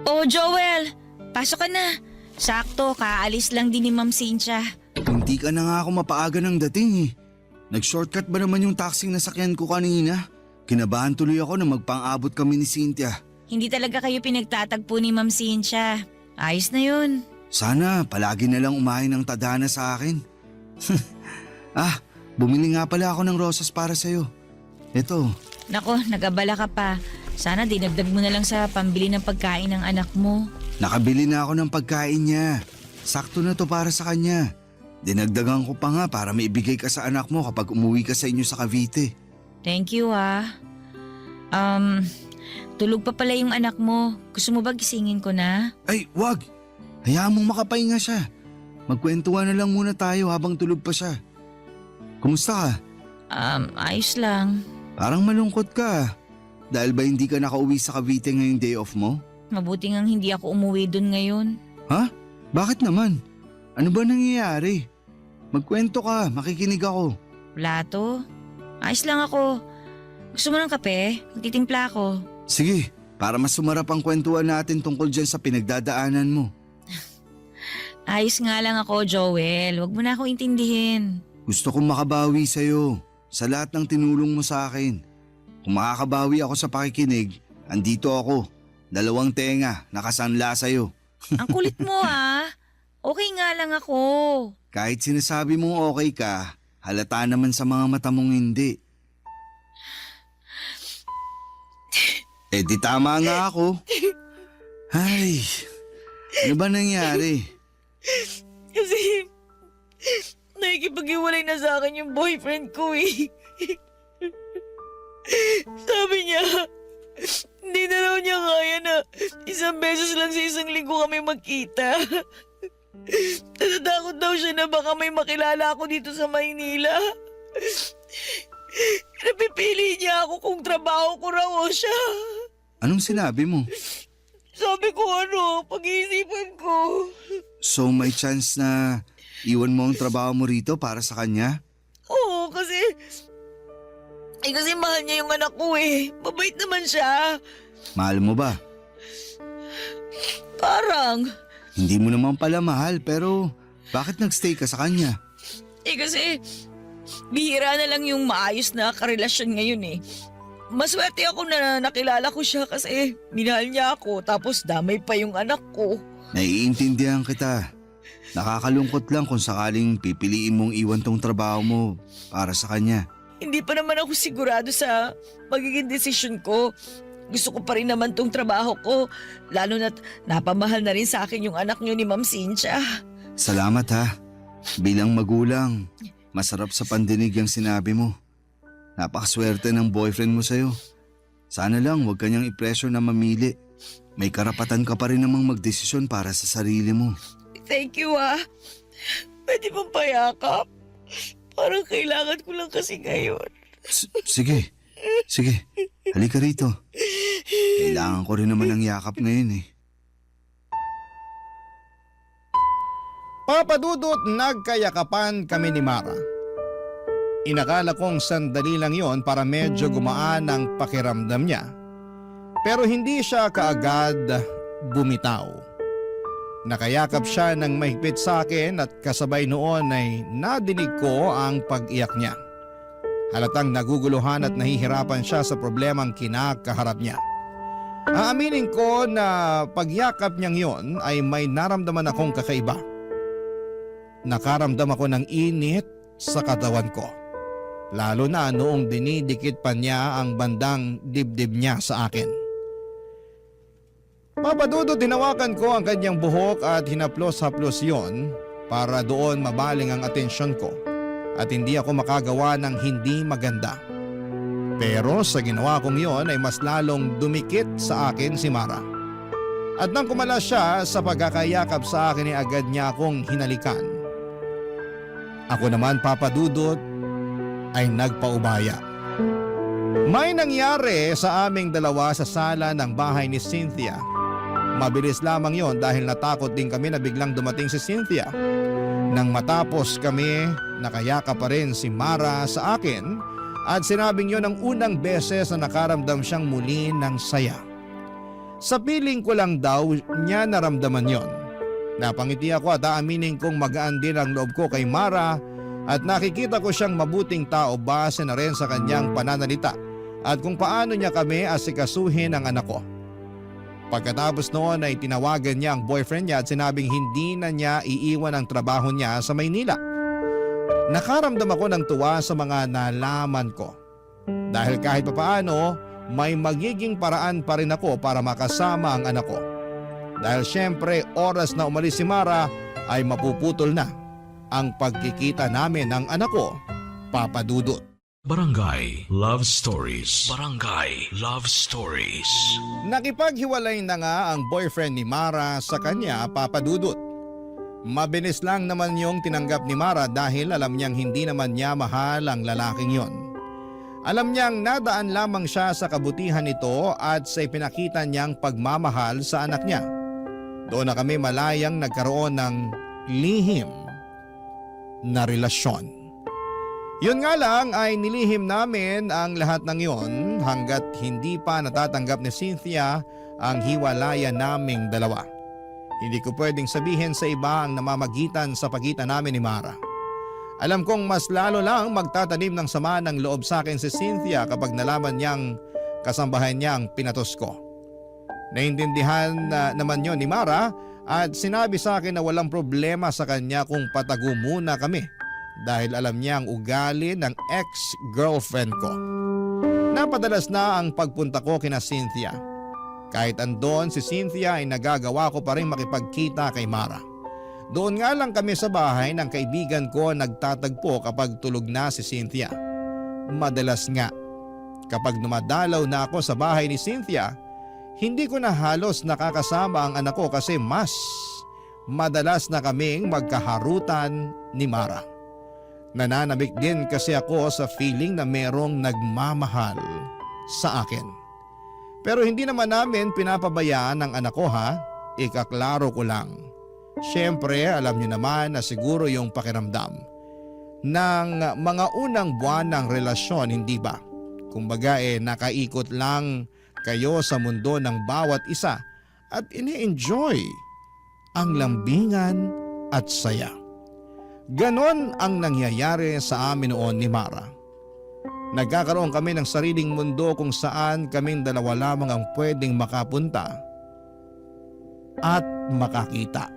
Oh, Joel! Pasok ka na. Sakto, kaalis lang din ni Ma'am Cynthia. Hindi ka na nga ako mapaaga ng dating eh. Nag-shortcut ba naman yung taxing nasakyan ko kanina? Kinabahan tuloy ako na magpang-abot kami ni Cynthia. Hindi talaga kayo pinagtatagpo ni Ma'am Cynthia. Ayos na yun. Sana palagi na lang umahin ng tadhana sa akin. Bumili nga pala ako ng rosas para sa'yo. Ito. Nako, nag-abala ka pa. Sana dinagdag mo na lang sa pambili ng pagkain ng anak mo. Nakabili na ako ng pagkain niya. Sakto na to para sa kanya. Dinagdagan ko pa nga para maibigay ka sa anak mo kapag umuwi ka sa inyo sa Cavite. Thank you tulog pa pala yung anak mo. Gusto mo ba gisingin ko na? Ay, wag! Hayaan mong makapahinga siya. Magkwentuhan na lang muna tayo habang tulog pa siya. Kumusta ka? Ayos lang. Parang malungkot ka. Dahil ba hindi ka nakauwi sa Cavite ngayong day off mo? Mabuti ngang hindi ako umuwi dun ngayon. Ha? Bakit naman? Ano ba nangyayari? Magkwento ka, makikinig ako. Wala to. Ayos lang ako. Gusto mo ng kape? Magtitimpla ako. Sige, para mas sumarap ang kwentuhan natin tungkol dyan sa pinagdadaanan mo. Ayos nga lang ako, Joel. Huwag mo na ako intindihin. Gusto kong makabawi sa'yo sa lahat ng tinulong mo sa akin. Kung makakabawi ako sa pakikinig, andito ako. 2 tenga, nakasanla sa'yo. Ang kulit mo Okay nga lang ako. Kahit sinasabi mong okay ka, halata naman sa mga mata mong hindi. Di tama nga ako. Ay, ano ba nangyari? Kasi nakikipag-iwalay na sa akin yung boyfriend ko Sabi niya, hindi na raw niya kaya na 1 beses lang sa 1 linggo kami magkita. Natatakot daw siya na baka may makilala ako dito sa Maynila. Napipili niya ako kung trabaho ko raw o siya. Anong sinabi mo? Sabi ko pag-iisipan ko. So may chance na iwan mo ang trabaho mo rito para sa kanya? Oo, kasi mahal niya yung anak ko Mabait naman siya. Mahal mo ba? Parang. Hindi mo naman pala mahal pero bakit nagstay ka sa kanya? Kasi bihira na lang yung maayos na karelasyon ngayon Maswerte ako na nakilala ko siya kasi minahal niya ako tapos damay pa yung anak ko. Naiintindihan kita. Nakakalungkot lang kung sakaling pipiliin mong iwan tong trabaho mo para sa kanya. Hindi pa naman ako sigurado sa magiging desisyon ko. Gusto ko pa rin naman tong trabaho ko, lalo na't napamahal na rin sa akin yung anak niyo ni Ma'am Cynthia. Salamat ha. Bilang magulang, masarap sa pandinig yung sinabi mo. Napakaswerte ng boyfriend mo sa'yo. Sana lang huwag kanyang i-pressure na mamili. May karapatan ka pa rin namang magdesisyon para sa sarili mo. Thank you Pwede bang payakap? Parang kailangan ko lang kasi ngayon. Sige. Halika rito. Kailangan ko rin naman ng yakap ngayon Papa Dudut, nagkayakapan kami ni Mara. Inakala kong sandali lang yon para medyo gumaan ang pakiramdam niya. Pero hindi siya kaagad bumitaw. Nakayakap siya ng mahigpit sa akin at kasabay noon ay nadinig ko ang pag-iyak niya. Halatang naguguluhan at nahihirapan siya sa problemang kinakaharap niya. Aaminin ko na pagyakap niyang yon ay may naramdaman akong kakaiba. Nakaramdam ako ng init sa katawan ko. Lalo na noong dinidikit pa niya ang bandang dibdib niya sa akin. Papa Dudut, tinawakan ko ang kanyang buhok at hinaplos-haplos yon para doon mabaling ang atensyon ko at hindi ako makagawa ng hindi maganda. Pero sa ginawa kong yon ay mas lalong dumikit sa akin si Mara. At nang kumala siya sa pagkakayakap sa akin ay agad niya akong hinalikan. Ako naman, Papa Dudut, ay nagpaubaya. May nangyari sa aming dalawa sa sala ng bahay ni Cynthia. Mabilis lamang yon dahil natakot din kami na biglang dumating si Cynthia. Nang matapos kami, nakayaka pa rin si Mara sa akin at sinabing yon ang unang beses na nakaramdam siyang muli ng saya. Sa piling ko lang daw niya naramdaman yon. Napangiti ako at aaminin kong magaan din ang loob ko kay Mara at nakikita ko siyang mabuting tao base na rin sa kanyang pananalita at kung paano niya kami asikasuhin ang anak ko. Pagkatapos noon ay tinawagan niya ang boyfriend niya at sinabing hindi na niya iiwan ang trabaho niya sa Maynila. Nakaramdam ako ng tuwa sa mga nalaman ko. Dahil kahit papaano, may magiging paraan pa rin ako para makasama ang anak ko. Dahil syempre oras na umalis si Mara ay mapuputol na ang pagkikita namin ng anak ko, Papa Dudut. Barangay Love Stories. Barangay Love Stories. Nakipaghiwalay na nga ang boyfriend ni Mara sa kanya, Papa Dudut. Mabilis lang naman yung tinanggap ni Mara dahil alam niyang hindi naman niya mahal ang lalaking yon. Alam niyang nadaan lamang siya sa kabutihan nito at sa ipinakita niyang pagmamahal sa anak niya. Doon na kami malayang nagkaroon ng lihim na relasyon. Yun nga lang ay nilihim namin ang lahat ng yon hanggat hindi pa natatanggap ni Cynthia ang hiwalayan naming dalawa. Hindi ko pwedeng sabihin sa iba ang namamagitan sa pagitan namin ni Mara. Alam kong mas lalo lang magtatanim ng sama ng loob sa akin si Cynthia kapag nalaman niyang kasambahay niya ang pinatos ko. Naintindihan naman yon ni Mara at sinabi sa akin na walang problema sa kanya kung patago muna kami dahil alam niya ang ugali ng ex-girlfriend ko. Napadalas na ang pagpunta ko kina Cynthia. Kahit andon si Cynthia ay nagagawa ko pa rin makipagkita kay Mara. Doon nga lang kami sa bahay ng kaibigan ko nagtatagpo kapag tulog na si Cynthia. Madalas nga, kapag dumadalaw na ako sa bahay ni Cynthia, hindi ko na halos nakakasama ang anak ko kasi mas madalas na kaming magkaharutan ni Mara. Nananabik din kasi ako sa feeling na merong nagmamahal sa akin. Pero hindi naman namin pinapabayaan ang anak ko ha, ikaklaro ko lang. Siyempre alam niyo naman na siguro yung pakiramdam ng mga unang buwan ng relasyon, hindi ba? Kumbaga nakaikot lang kayo sa mundo ng bawat isa at ini-enjoy ang lambingan at saya. Ganon ang nangyayari sa amin noon ni Mara. Nagkakaroon kami ng sariling mundo kung saan kaming dalawa lamang ang pwedeng makapunta at makakita.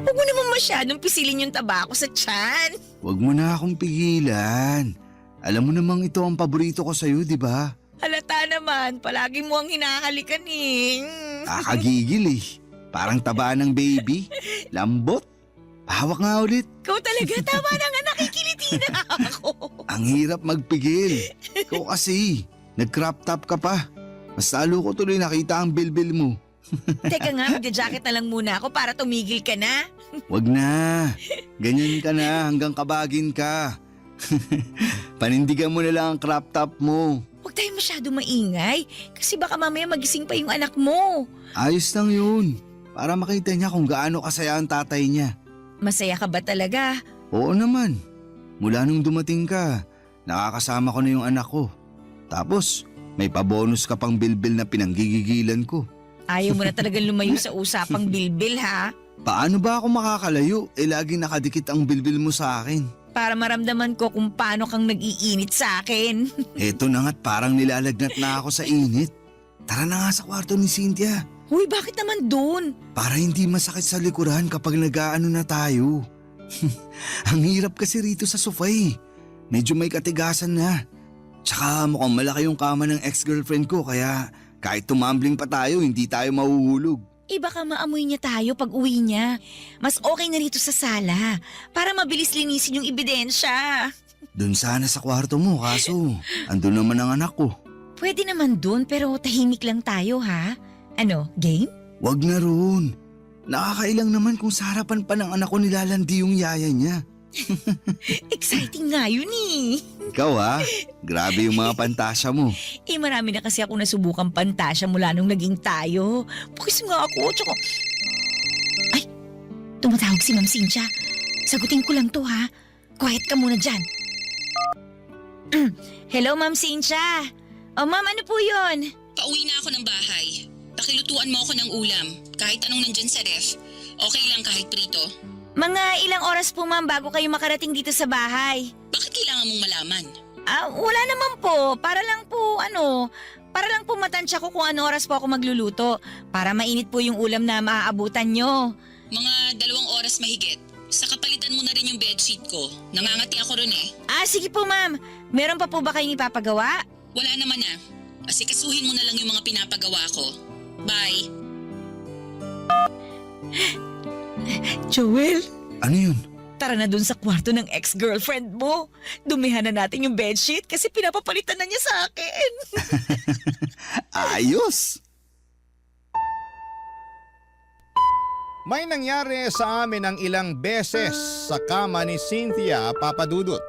Huwag mo naman masyadong pisilin yung tabako sa tiyan. Huwag mo na akong pigilan. Alam mo namang ito ang paborito ko sa'yo, di ba? Halata naman, palagi mo ang hinahalikan eh. Kakagigil eh. Parang taba ng baby. Lambot. Hawak nga ulit. Ikaw talaga, tama na nga, nakikiliti na ako. Ang hirap magpigil. Ikaw kasi, nag-crop top ka pa. Mas lalo ko tuloy nakita ang bilbil mo. Teka nga, magja-jacket na lang muna ako para tumigil ka na. Wag na. Ganyan ka na hanggang kabagin ka. Panindigan mo na lang ang crop top mo. Huwag tayo masyado maingay kasi baka mamaya magising pa yung anak mo. Ayos lang yun. Para makita niya kung gaano kasaya ang tatay niya. Masaya ka ba talaga? Oo naman. Mula nung dumating ka, nakakasama ko na yung anak ko. Tapos, may pabonus ka pang bilbil na pinanggigigilan ko. Ayaw mo na talagang lumayo sa usapang bilbil ha? Paano ba ako makakalayo? Laging nakadikit ang bilbil mo sa akin. Para maramdaman ko kung paano kang nag-iinit sa akin. Eto na nga't parang nilalagnat na ako sa init. Tara na nga sa kwarto ni Cynthia. Uy, bakit naman doon? Para hindi masakit sa likuran kapag nag-aano na tayo. Ang hirap kasi rito sa sofa eh. Medyo may katigasan na. Tsaka mukhang malaki yung kama ng ex-girlfriend ko kaya kahit tumambling pa tayo, hindi tayo mahuhulog. Baka maamoy niya tayo pag uwi niya. Mas okay na rito sa sala para mabilis linisin yung ebidensya. Doon sana sa kwarto mo kaso andun naman ang anak ko. Pwede naman doon pero tahimik lang tayo ha. Ano, game? Wag na roon. Nakakailang naman kung sa harapan pa ng anak ko nilalandi yung yaya niya. Exciting nga yun eh. Ikaw ha, grabe yung mga pantasya mo. Marami na kasi ako nasubukang pantasya mula nung naging tayo. Pukis nga ako, tsaka... Ay, tumatawag si Ma'am Cynthia. Sagutin ko lang to ha. Quiet ka muna dyan. Hello, Ma'am Cynthia. O ma'am, ano po yun? Pauwi na ako ng bahay. Pakilutuan mo ako ng ulam. Kahit anong nandyan sa ref. Okay lang kahit prito. Mga ilang oras po ma'am bago kayo makarating dito sa bahay. Bakit kailangan mong malaman? Wala naman po. Para lang po matansya ko kung ano oras po ako magluluto. Para mainit po yung ulam na maaabutan nyo. Mga 2 oras mahigit. Sa kapalitan mo na rin yung bedsheet ko. Nangangati ako ron eh. Sige po ma'am. Meron pa po ba kayong ipapagawa? Wala naman na. Asikasuhin mo na lang yung mga pinapagawa ko. Bye. Joel, Ano yun? tara na dun sa kwarto ng ex-girlfriend mo. Dumihan na natin yung bedsheet kasi pinapapalitan na niya sa akin. Ayos! May nangyari sa amin ng ilang beses sa kama ni Cynthia, Papa Dudut.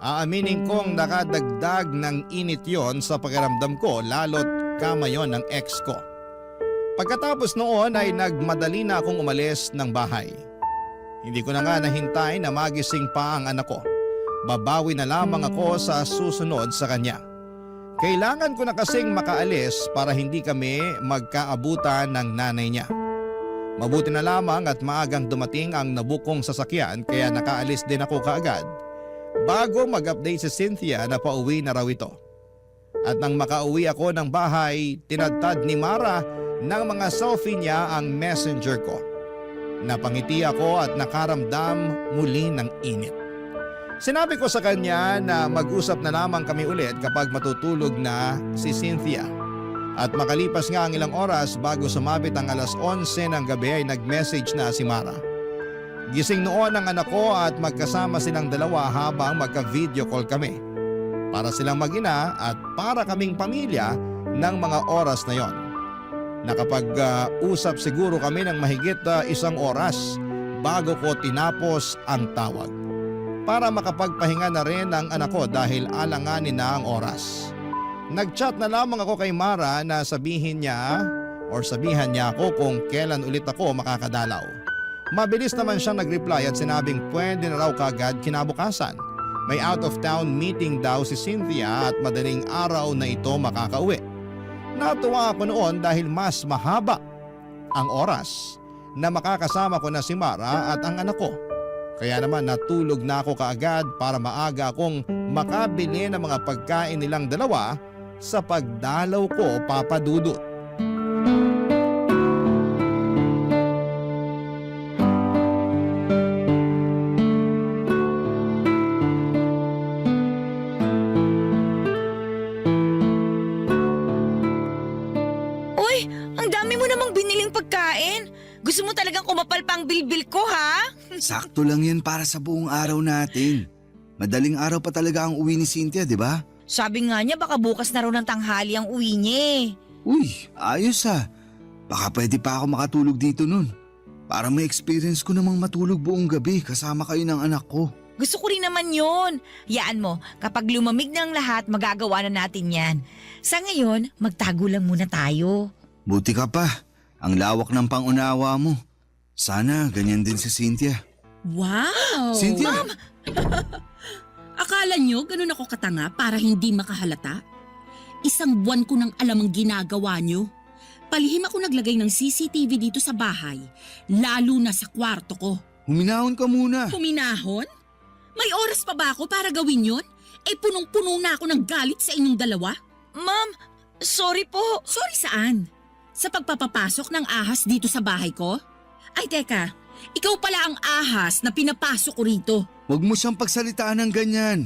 Aaminin kong nakadagdag ng init yon sa pakiramdam ko lalo't kama yon ng ex ko. Pagkatapos noon ay nagmadali na akong umalis ng bahay. Hindi ko na nga nahintay na magising pa ang anak ko. Babawi na lamang ako sa susunod sa kanya. Kailangan ko na kasing makaalis para hindi kami magkaabutan ng nanay niya. Mabuti na lamang at maagang dumating ang nabukong sasakyan kaya nakaalis din ako kaagad bago mag-update si Cynthia na pauwi na raw ito. At nang makauwi ako ng bahay, tinadtad ni Mara ng mga selfie niya ang messenger ko. Napangiti ako at nakaramdam muli ng init. Sinabi ko sa kanya na mag-usap na lamang kami ulit kapag matutulog na si Cynthia. At makalipas nga ang ilang oras bago sumabit ang 11:00 ng gabi ay nag-message na si Mara. Gising noon ang anak ko at magkasama silang dalawa habang magka-video call kami. Para silang mag-ina at para kaming pamilya ng mga oras na yon. Nakapag-usap siguro kami ng mahigit 1 oras bago ko tinapos ang tawag. Para makapagpahinga na rin ang anak ko dahil alanganin na ang oras. Nag-chat na lamang ako kay Mara na sabihan niya ako kung kailan ulit ako makakadalaw. Mabilis naman siyang nag-reply at sinabing pwede na raw kagad kinabukasan. May out of town meeting daw si Cynthia at madaling araw na ito makakauwi. Natuwa ako noon dahil mas mahaba ang oras na makakasama ko na si Mara at ang anak ko. Kaya naman natulog na ako kaagad para maaga akong makabili ng mga pagkain nilang dalawa sa pagdalaw ko, Papa Dudut. Uy, ang dami mo namang biniling pagkain. Gusto mo talagang kumapal pa ang bilbil ko, ha? Sakto lang yan para sa buong araw natin. Madaling araw pa talaga ang uwi ni Cynthia, di ba? Sabi nga niya baka bukas na raw ng tanghali ang uwi niya eh. Uy, ayos ah. Baka pwede pa ako makatulog dito nun. Para may experience ko namang matulog buong gabi kasama kayo ng anak ko. Gusto ko rin naman yun. Yaan mo, kapag lumamig na ang lahat, magagawa na natin yan. Sa ngayon, magtago lang muna tayo. Buti ka pa. Ang lawak ng pangunawa mo. Sana ganyan din si Cynthia. Wow! Cynthia! Ma'am! Akala nyo ganun ako katanga para hindi makahalata? 1 buwan ko nang alam ang ginagawa nyo. Palihim ako naglagay ng CCTV dito sa bahay, lalo na sa kwarto ko. Huminahon ka muna. Huminahon? May oras pa ba ako para gawin yon? Punong-puno na ako ng galit sa inyong dalawa. Ma'am, sorry po. Sorry saan? Sa pagpapapasok ng ahas dito sa bahay ko? Ay teka, ikaw pala ang ahas na pinapasok ko rito. Huwag mo siyang pagsalitaan ng ganyan.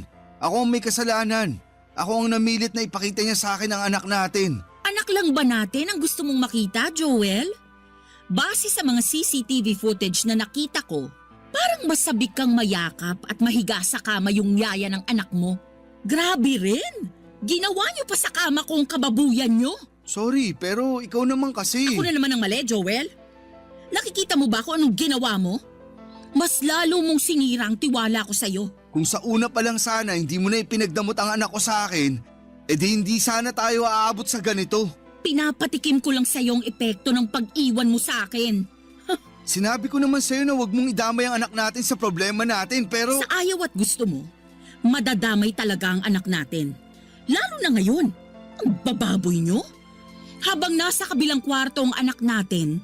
Ako ang may kasalanan. Ako ang namilit na ipakita niya sa akin ang anak natin. Anak lang ba natin ang gusto mong makita, Joel? Base sa mga CCTV footage na nakita ko, parang masabik kang mayakap at mahiga sa kama yung yaya ng anak mo. Grabe rin! Ginawa niyo pa sa kama ko ang kababuyan niyo. Sorry, pero ikaw naman kasi. Ako na naman ang mali, Joel. Nakikita mo ba kung anong ginawa mo? Mas lalo mong sinira ang tiwala ko sa'yo. Kung sa una pa lang sana hindi mo na ipinagdamot ang anak ko sa akin, edi hindi sana tayo aabot sa ganito. Pinapatikim ko lang sa'yo ang epekto ng pag-iwan mo sa akin. Sinabi ko naman sa'yo na huwag mong idamay ang anak natin sa problema natin pero… Sa ayaw at gusto mo, madadamay talaga ang anak natin. Lalo na ngayon, ang bababoy nyo. Habang nasa kabilang kwarto ang anak natin,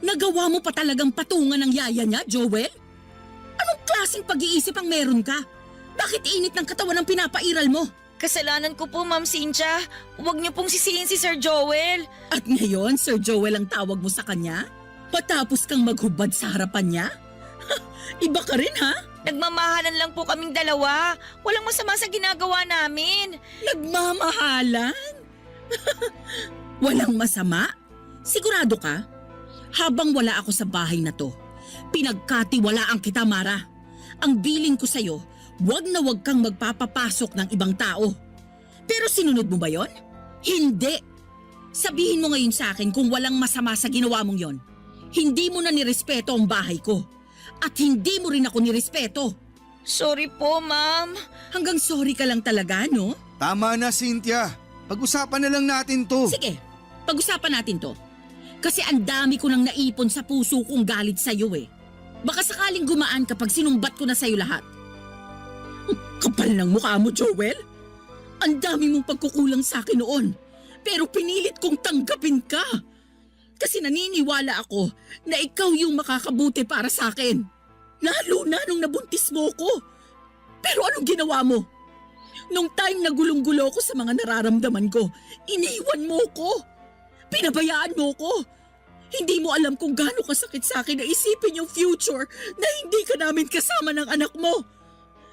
nagawa mo pa talagang patungan ng yaya niya, Joel? Anong klaseng pag-iisip ang meron ka? Bakit init ng katawan ang pinapairal mo? Kasalanan ko po, Ma'am Cynthia. Huwag niyo pong sisihin si Sir Joel. At ngayon, Sir Joel ang tawag mo sa kanya? Patapos kang maghubad sa harapan niya? Iba ka rin, ha? Nagmamahalan lang po kaming dalawa. Walang masama sa ginagawa namin. Nagmamahalan? Walang masama? Sigurado ka? Habang wala ako sa bahay na to, pinagkatiwalaan kita, Mara. Ang biling ko sa'yo, wag na wag kang magpapapasok ng ibang tao. Pero sinunod mo ba yon? Hindi. Sabihin mo ngayon sa akin kung walang masama sa ginawa mong yon. Hindi mo na nirespeto ang bahay ko. At hindi mo rin ako nirespeto. Sorry po, Ma'am. Hanggang sorry ka lang talaga, no? Tama na, Cynthia. Pag-usapan na lang natin to. Sige, pag-usapan natin to. Kasi ang dami ko nang naipon sa puso kong galit sa'yo eh. Baka sakaling gumaan kapag sinumbat ko na sa'yo lahat. Kapal ng mukha mo, Joel. Ang dami mong pagkukulang sa akin noon. Pero pinilit kong tanggapin ka. Kasi naniniwala ako na ikaw yung makakabuti para sa akin. Lalo na nung nabuntis mo ko. Pero anong ginawa mo? Nung time na gulong-gulo ko sa mga nararamdaman ko, iniwan mo ko. Pinabayaan mo ko. Hindi mo alam kung gaano kasakit sa akin na isipin yung future na hindi ka namin kasama ng anak mo.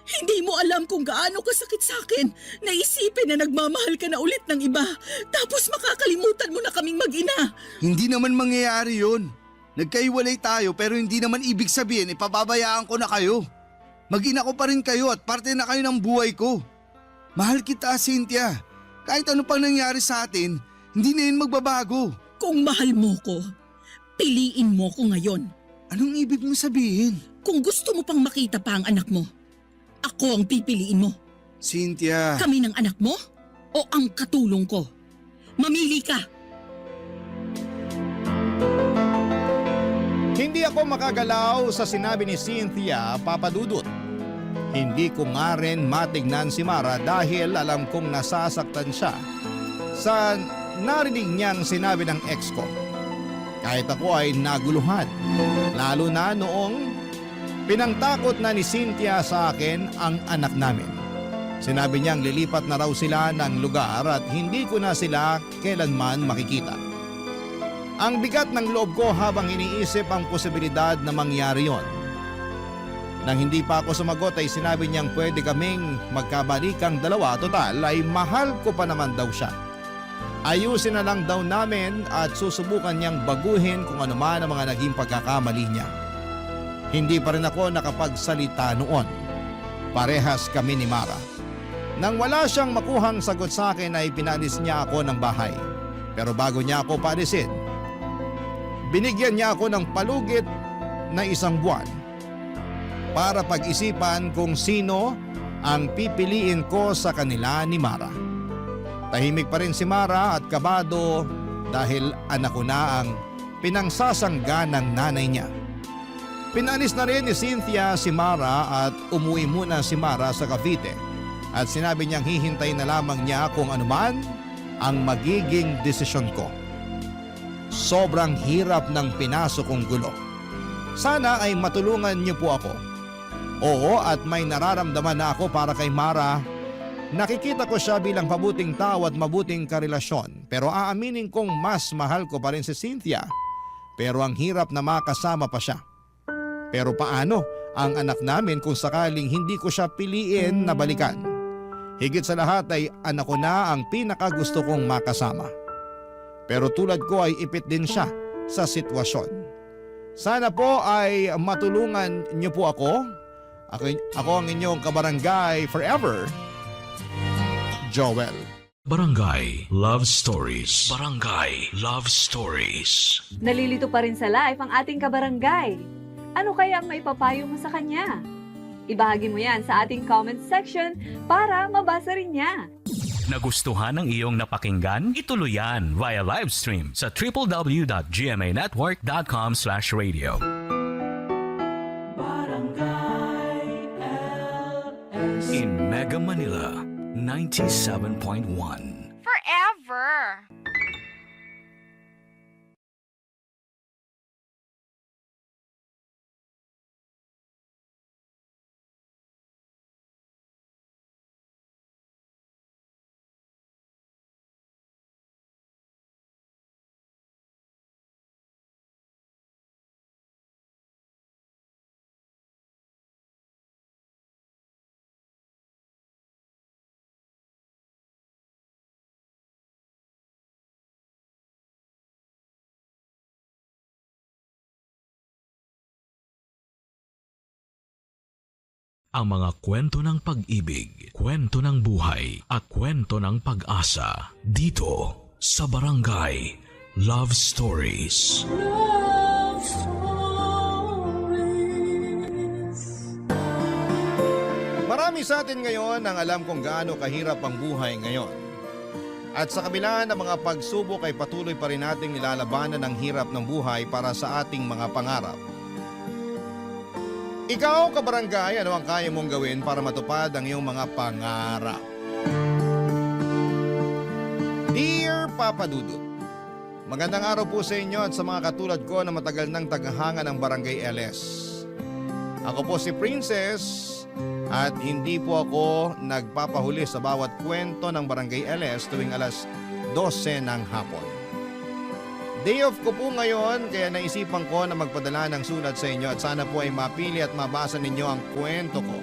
Hindi mo alam kung gaano kasakit sa akin na isipin na nagmamahal ka na ulit ng iba tapos makakalimutan mo na kaming mag-ina. Hindi naman mangyayari yun. Nagkaiwalay tayo pero hindi naman ibig sabihin ipababayaan ko na kayo. Mag-ina ko pa rin kayo at parte na kayo ng buhay ko. Mahal kita, Cynthia. Kahit ano pang nangyari sa atin, hindi na yun magbabago. Kung mahal mo ko, piliin mo ko ngayon. Anong ibig mong sabihin? Kung gusto mo pang makita pa ang anak mo, ako ang pipiliin mo. Cynthia. Kami ng anak mo o ang katulong ko? Mamili ka. Hindi ako makagalaw sa sinabi ni Cynthia, Papa Dudut. Hindi ko nga rin matignan si Mara dahil alam kong nasasaktan siya sa narinig niyang sinabi ng ex ko. Kahit ako ay naguluhan, lalo na noong pinangtakot na ni Cynthia sa akin ang anak namin. Sinabi niyang lilipat na raw sila ng lugar at hindi ko na sila kailanman makikita. Ang bigat ng loob ko habang iniisip ang posibilidad na mangyari yon. Nang hindi pa ako sumagot ay sinabi niyang pwede kaming magkabalikang dalawa, total ay mahal ko pa naman daw siya. Ayusin na lang daw namin at susubukan niyang baguhin kung ano man ang mga naging pagkakamali niya. Hindi pa rin ako nakapagsalita noon. Parehas kami ni Mara. Nang wala siyang makuhang sagot sa akin ay pinalis niya ako ng bahay. Pero bago niya ako paalisin, binigyan niya ako ng palugit na 1 buwan para pag-isipan kung sino ang pipiliin ko sa kanila ni Mara. Tahimik pa rin si Mara at kabado dahil anak ko na ang pinangsasangga ng nanay niya. Pinalis na rin ni Cynthia si Mara at umuwi muna si Mara sa Cavite at sinabi niyang hihintay na lamang niya kung anuman ang magiging desisyon ko. Sobrang hirap ng pinasok kong gulo. Sana ay matulungan niyo po ako. Oo, at may nararamdaman na ako para kay Mara. Nakikita ko siya bilang mabuting tao at mabuting karelasyon, pero aaminin kong mas mahal ko pa rin si Cynthia. Pero ang hirap na makasama pa siya. Pero paano ang anak namin kung sakaling hindi ko siya piliin na balikan? Higit sa lahat ay anak ko na ang pinakagusto kong makasama. Pero tulad ko ay ipit din siya sa sitwasyon. Sana po ay matulungan niyo po ako. Ako ang inyong kabarangay forever, Joel. Barangay Love Stories. Barangay Love Stories. Nalilito pa rin sa life ang ating kabarangay. Ano kaya ang maipapayo mo sa kanya? Ibahagi mo yan sa ating comment section para mabasa rin niya. Nagustuhan ng iyong napakinggan? Ituloy yan via live stream sa www.gmanetwork.com/radio. In Mega Manila, 97.1. Forever! Ang mga kwento ng pag-ibig, kwento ng buhay at kwento ng pag-asa dito sa Barangay Love Stories. Love Stories. Marami sa atin ngayon ang alam kung gaano kahirap ang buhay ngayon. At sa kabila ng mga pagsubok ay patuloy pa rin nating nilalabanan ang hirap ng buhay para sa ating mga pangarap. Ikaw, kabarangay, ano ang kaya mong gawin para matupad ang iyong mga pangarap? Dear Papa Dudut, magandang araw po sa inyo at sa mga katulad ko na matagal nang tagahanga ng Barangay LS. Ako po si Princess at hindi po ako nagpapahuli sa bawat kwento ng Barangay LS tuwing alas 12 ng hapon. Day off ko po ngayon kaya naisipan ko na magpadala ng sulat sa inyo at sana po ay mapili at mabasa ninyo ang kwento ko.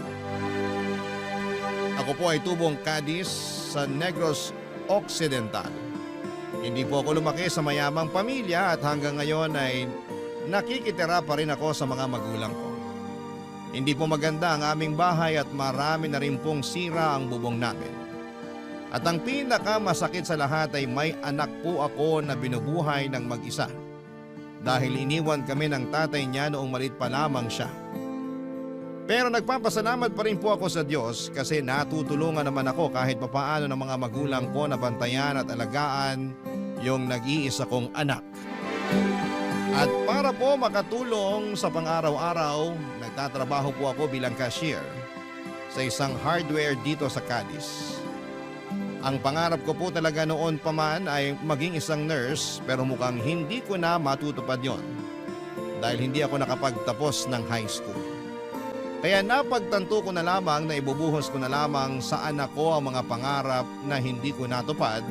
Ako po ay tubong Cadiz sa Negros Occidental. Hindi po ako lumaki sa mayamang pamilya at hanggang ngayon ay nakikitira pa rin ako sa mga magulang ko. Hindi po maganda ang aming bahay at marami na rin pong sira ang bubong namin. At ang pinakamasakit sa lahat ay may anak po ako na binubuhay ng mag-isa. Dahil iniwan kami ng tatay niya noong maliit pa lamang siya. Pero nagpapasalamat pa rin po ako sa Diyos kasi natutulungan naman ako kahit papaano ng mga magulang ko na bantayan at alagaan yung nag-iisa kong anak. At para po makatulong sa pang-araw-araw, nagtatrabaho po ako bilang cashier sa isang hardware dito sa Cadiz. Ang pangarap ko po talaga noon pa man ay maging isang nurse pero mukhang hindi ko na matutupad yon dahil hindi ako nakapagtapos ng high school. Kaya napagtanto ko na lamang na ibubuhos ko na lamang sa anak ko ang mga pangarap na hindi ko natupad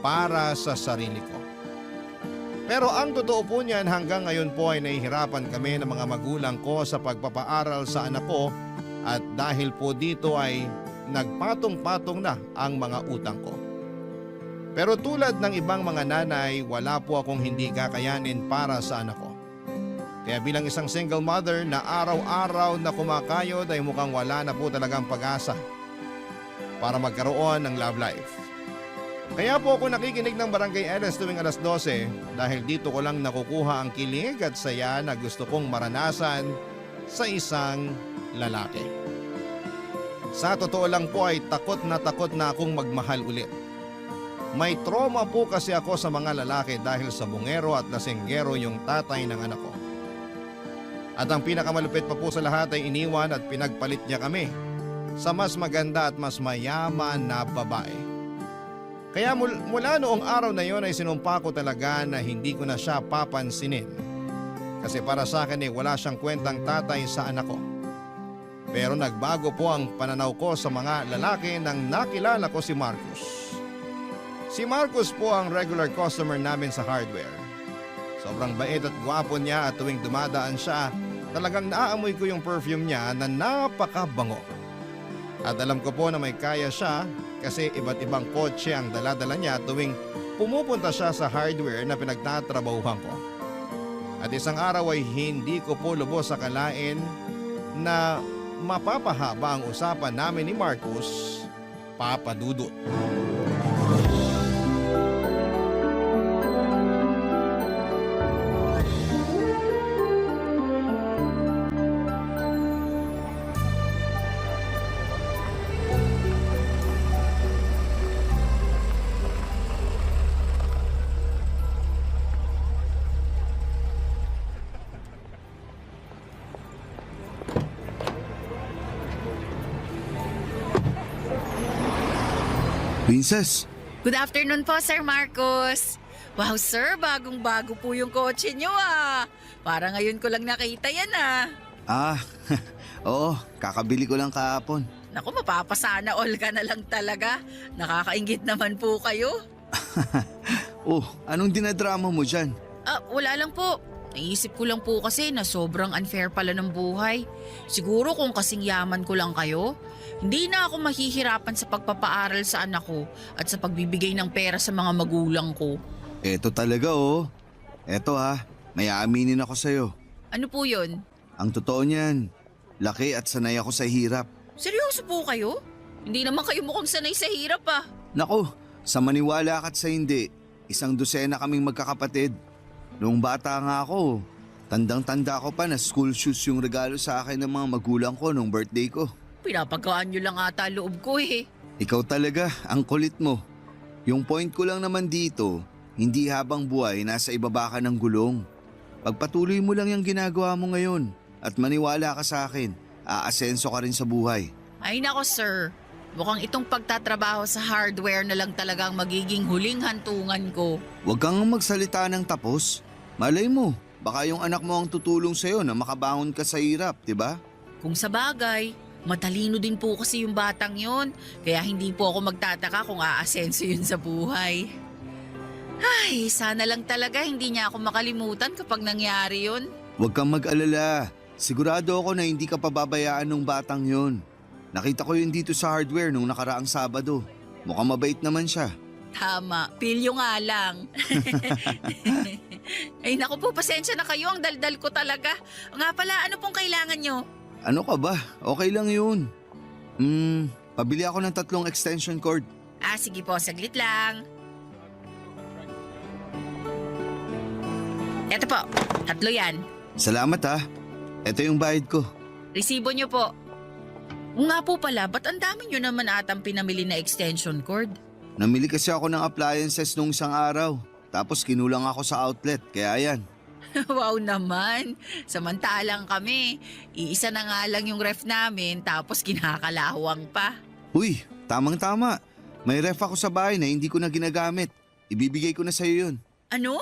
para sa sarili ko. Pero ang totoo po niyan hanggang ngayon po ay nahihirapan kami ng mga magulang ko sa pagpapaaral sa anak ko at dahil po dito ay nagpatong-patong na ang mga utang ko. Pero tulad ng ibang mga nanay, wala po akong hindi kakayanin para sa anak ko. Kaya bilang isang single mother na araw-araw na kumakayod ay mukhang wala na po talagang pag-asa para magkaroon ng love life. Kaya po ako nakikinig ng Barangay LS tuwing alas 12 dahil dito ko lang nakukuha ang kilig at saya na gusto kong maranasan sa isang lalaki. Sa totoo lang po ay takot na akong magmahal ulit. May trauma po kasi ako sa mga lalaki dahil sa bungero at lasenggero yung tatay ng anak ko. At ang pinakamalupit pa po sa lahat ay iniwan at pinagpalit niya kami sa mas maganda at mas mayaman na babae. Kaya mula noong araw na yon ay sinumpa ko talaga na hindi ko na siya papansinin. Kasi para sa akin ay wala siyang kwentang tatay sa anak ko. Pero nagbago po ang pananaw ko sa mga lalaki nang nakilala ko si Marcus. Si Marcus po ang regular customer namin sa hardware. Sobrang bait at gwapo niya at tuwing dumadaan siya, talagang naaamoy ko yung perfume niya na napakabango. At alam ko po na may kaya siya kasi iba't ibang kotse ang dala-dala niya tuwing pumupunta siya sa hardware na pinagtatrabahuhan ko. At isang araw ay hindi ko po lubos akalain na mapapahaba ang usapan namin ni Marcus, Papa Dudut. Princess, Good afternoon po, Sir Marcos. Wow, sir, bagong-bago po yung kotse nyo ah. Para ngayon ko lang nakita yan ah. Oo, kakabili ko lang kahapon. Naku, mapapasana all ka na lang talaga. Nakakaingit naman po kayo. Oh, anong dinadrama mo dyan? Wala lang po. Naisip ko lang po kasi na sobrang unfair pala ng buhay. Siguro kung kasing yaman ko lang kayo, hindi na ako mahihirapan sa pagpapaaral sa anak ko at sa pagbibigay ng pera sa mga magulang ko. Eto talaga oh. Eto ha, may aaminin ako sa'yo. Ano po yun? Ang totoo niyan, Laki at sanay ako sa hirap. Seryoso po kayo? Hindi naman kayo mukhang sanay sa hirap ah. Nako, sa maniwala ka't sa hindi, 100 kaming magkakapatid. Noong bata nga ako, tandang-tanda ko pa na school shoes yung regalo sa akin ng mga magulang ko nung birthday ko. Pinapagkaan nyo lang ata loob ko eh. Ikaw talaga, ang kulit mo. Yung point ko lang naman dito, hindi habang buhay nasa ibaba ka ng gulong. Pagpatuloy mo lang yung ginagawa mo ngayon at maniwala ka sa akin, aasenso ka rin sa buhay. Ay nako sir, mukhang itong pagtatrabaho sa hardware na lang talagang magiging huling hantungan ko. Huwag kang magsalita ng tapos. Malay mo, baka yung anak mo ang tutulong sa'yo na makabangon ka sa hirap, di ba? Kung sa bagay, matalino din po kasi yung batang yon, kaya hindi po ako magtataka kung aasenso yun sa buhay. Ay, sana lang talaga hindi niya ako makalimutan kapag nangyari yun. Huwag kang mag-alala. Sigurado ako na hindi ka pababayaan ng batang yon. Nakita ko yun dito sa hardware nung nakaraang Sabado. Mukhang mabait naman siya. Tama, pilyo nga lang. Ay naku po, pasensya na kayo, ang daldal ko talaga. Nga pala, ano pong kailangan nyo? Ano ka ba? Okay lang yun. Pabili ako ng 3 extension cord. Sige po, saglit lang. Eto po, 3 yan. Salamat ha. Ito yung bayad ko. Resibo nyo po. Nga po pala, ba't ang dami nyo naman atang pinamili na extension cord? Namili kasi ako ng appliances nung isang araw. Tapos kinulang ako sa outlet, kaya yan. Wow naman. Samantalang kami, iisa na nga lang yung ref namin tapos kinakalawang pa. Uy, tamang-tama. May ref ako sa bahay na hindi ko na ginagamit. Ibibigay ko na sa'yo yun. Ano?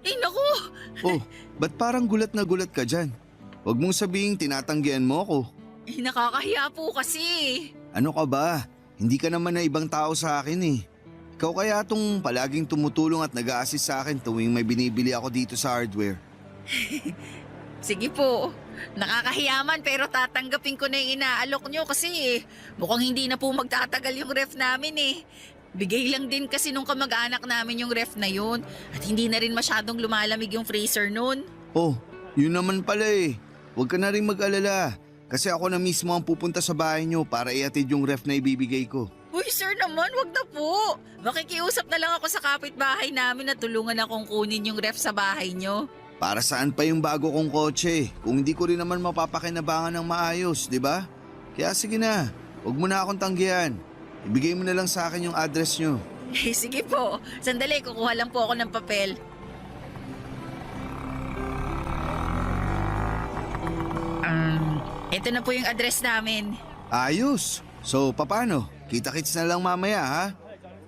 Naku! Oh, ba't parang gulat na gulat ka dyan? Huwag mong sabihin tinatanggihan mo ako. Nakakahiya po kasi. Ano ka ba? Hindi ka naman na ibang tao sa akin eh. Ikaw kaya tong palaging tumutulong at nag-a-assist sa akin tuwing may binibili ako dito sa hardware. Sige po. Nakakahiyaman pero tatanggapin ko na yung inaalok nyo kasi mukhang hindi na po magtatagal yung ref namin eh. Bigay lang din kasi nung kamag-anak namin yung ref na yun at hindi na rin masyadong lumalamig yung freezer nun. Oh, yun naman pala eh. Huwag ka na rin mag-alala kasi ako na mismo ang pupunta sa bahay nyo para iatid yung ref na ibibigay ko. Uy sir naman, wag na po. Makikiusap na lang ako sa kapitbahay namin na tulungan akong kunin yung ref sa bahay nyo. Para saan pa yung bago kong kotse kung hindi ko rin naman mapapakinabangan ng maayos, di ba? Kaya sige na, huwag mo na akong tanggihan. Ibigay mo na lang sa akin yung address nyo. Sige po, sandali kukuha lang po ako ng papel. Ito na po yung address namin. Ayos! So, paano? Kita-kits na lang mamaya, ha?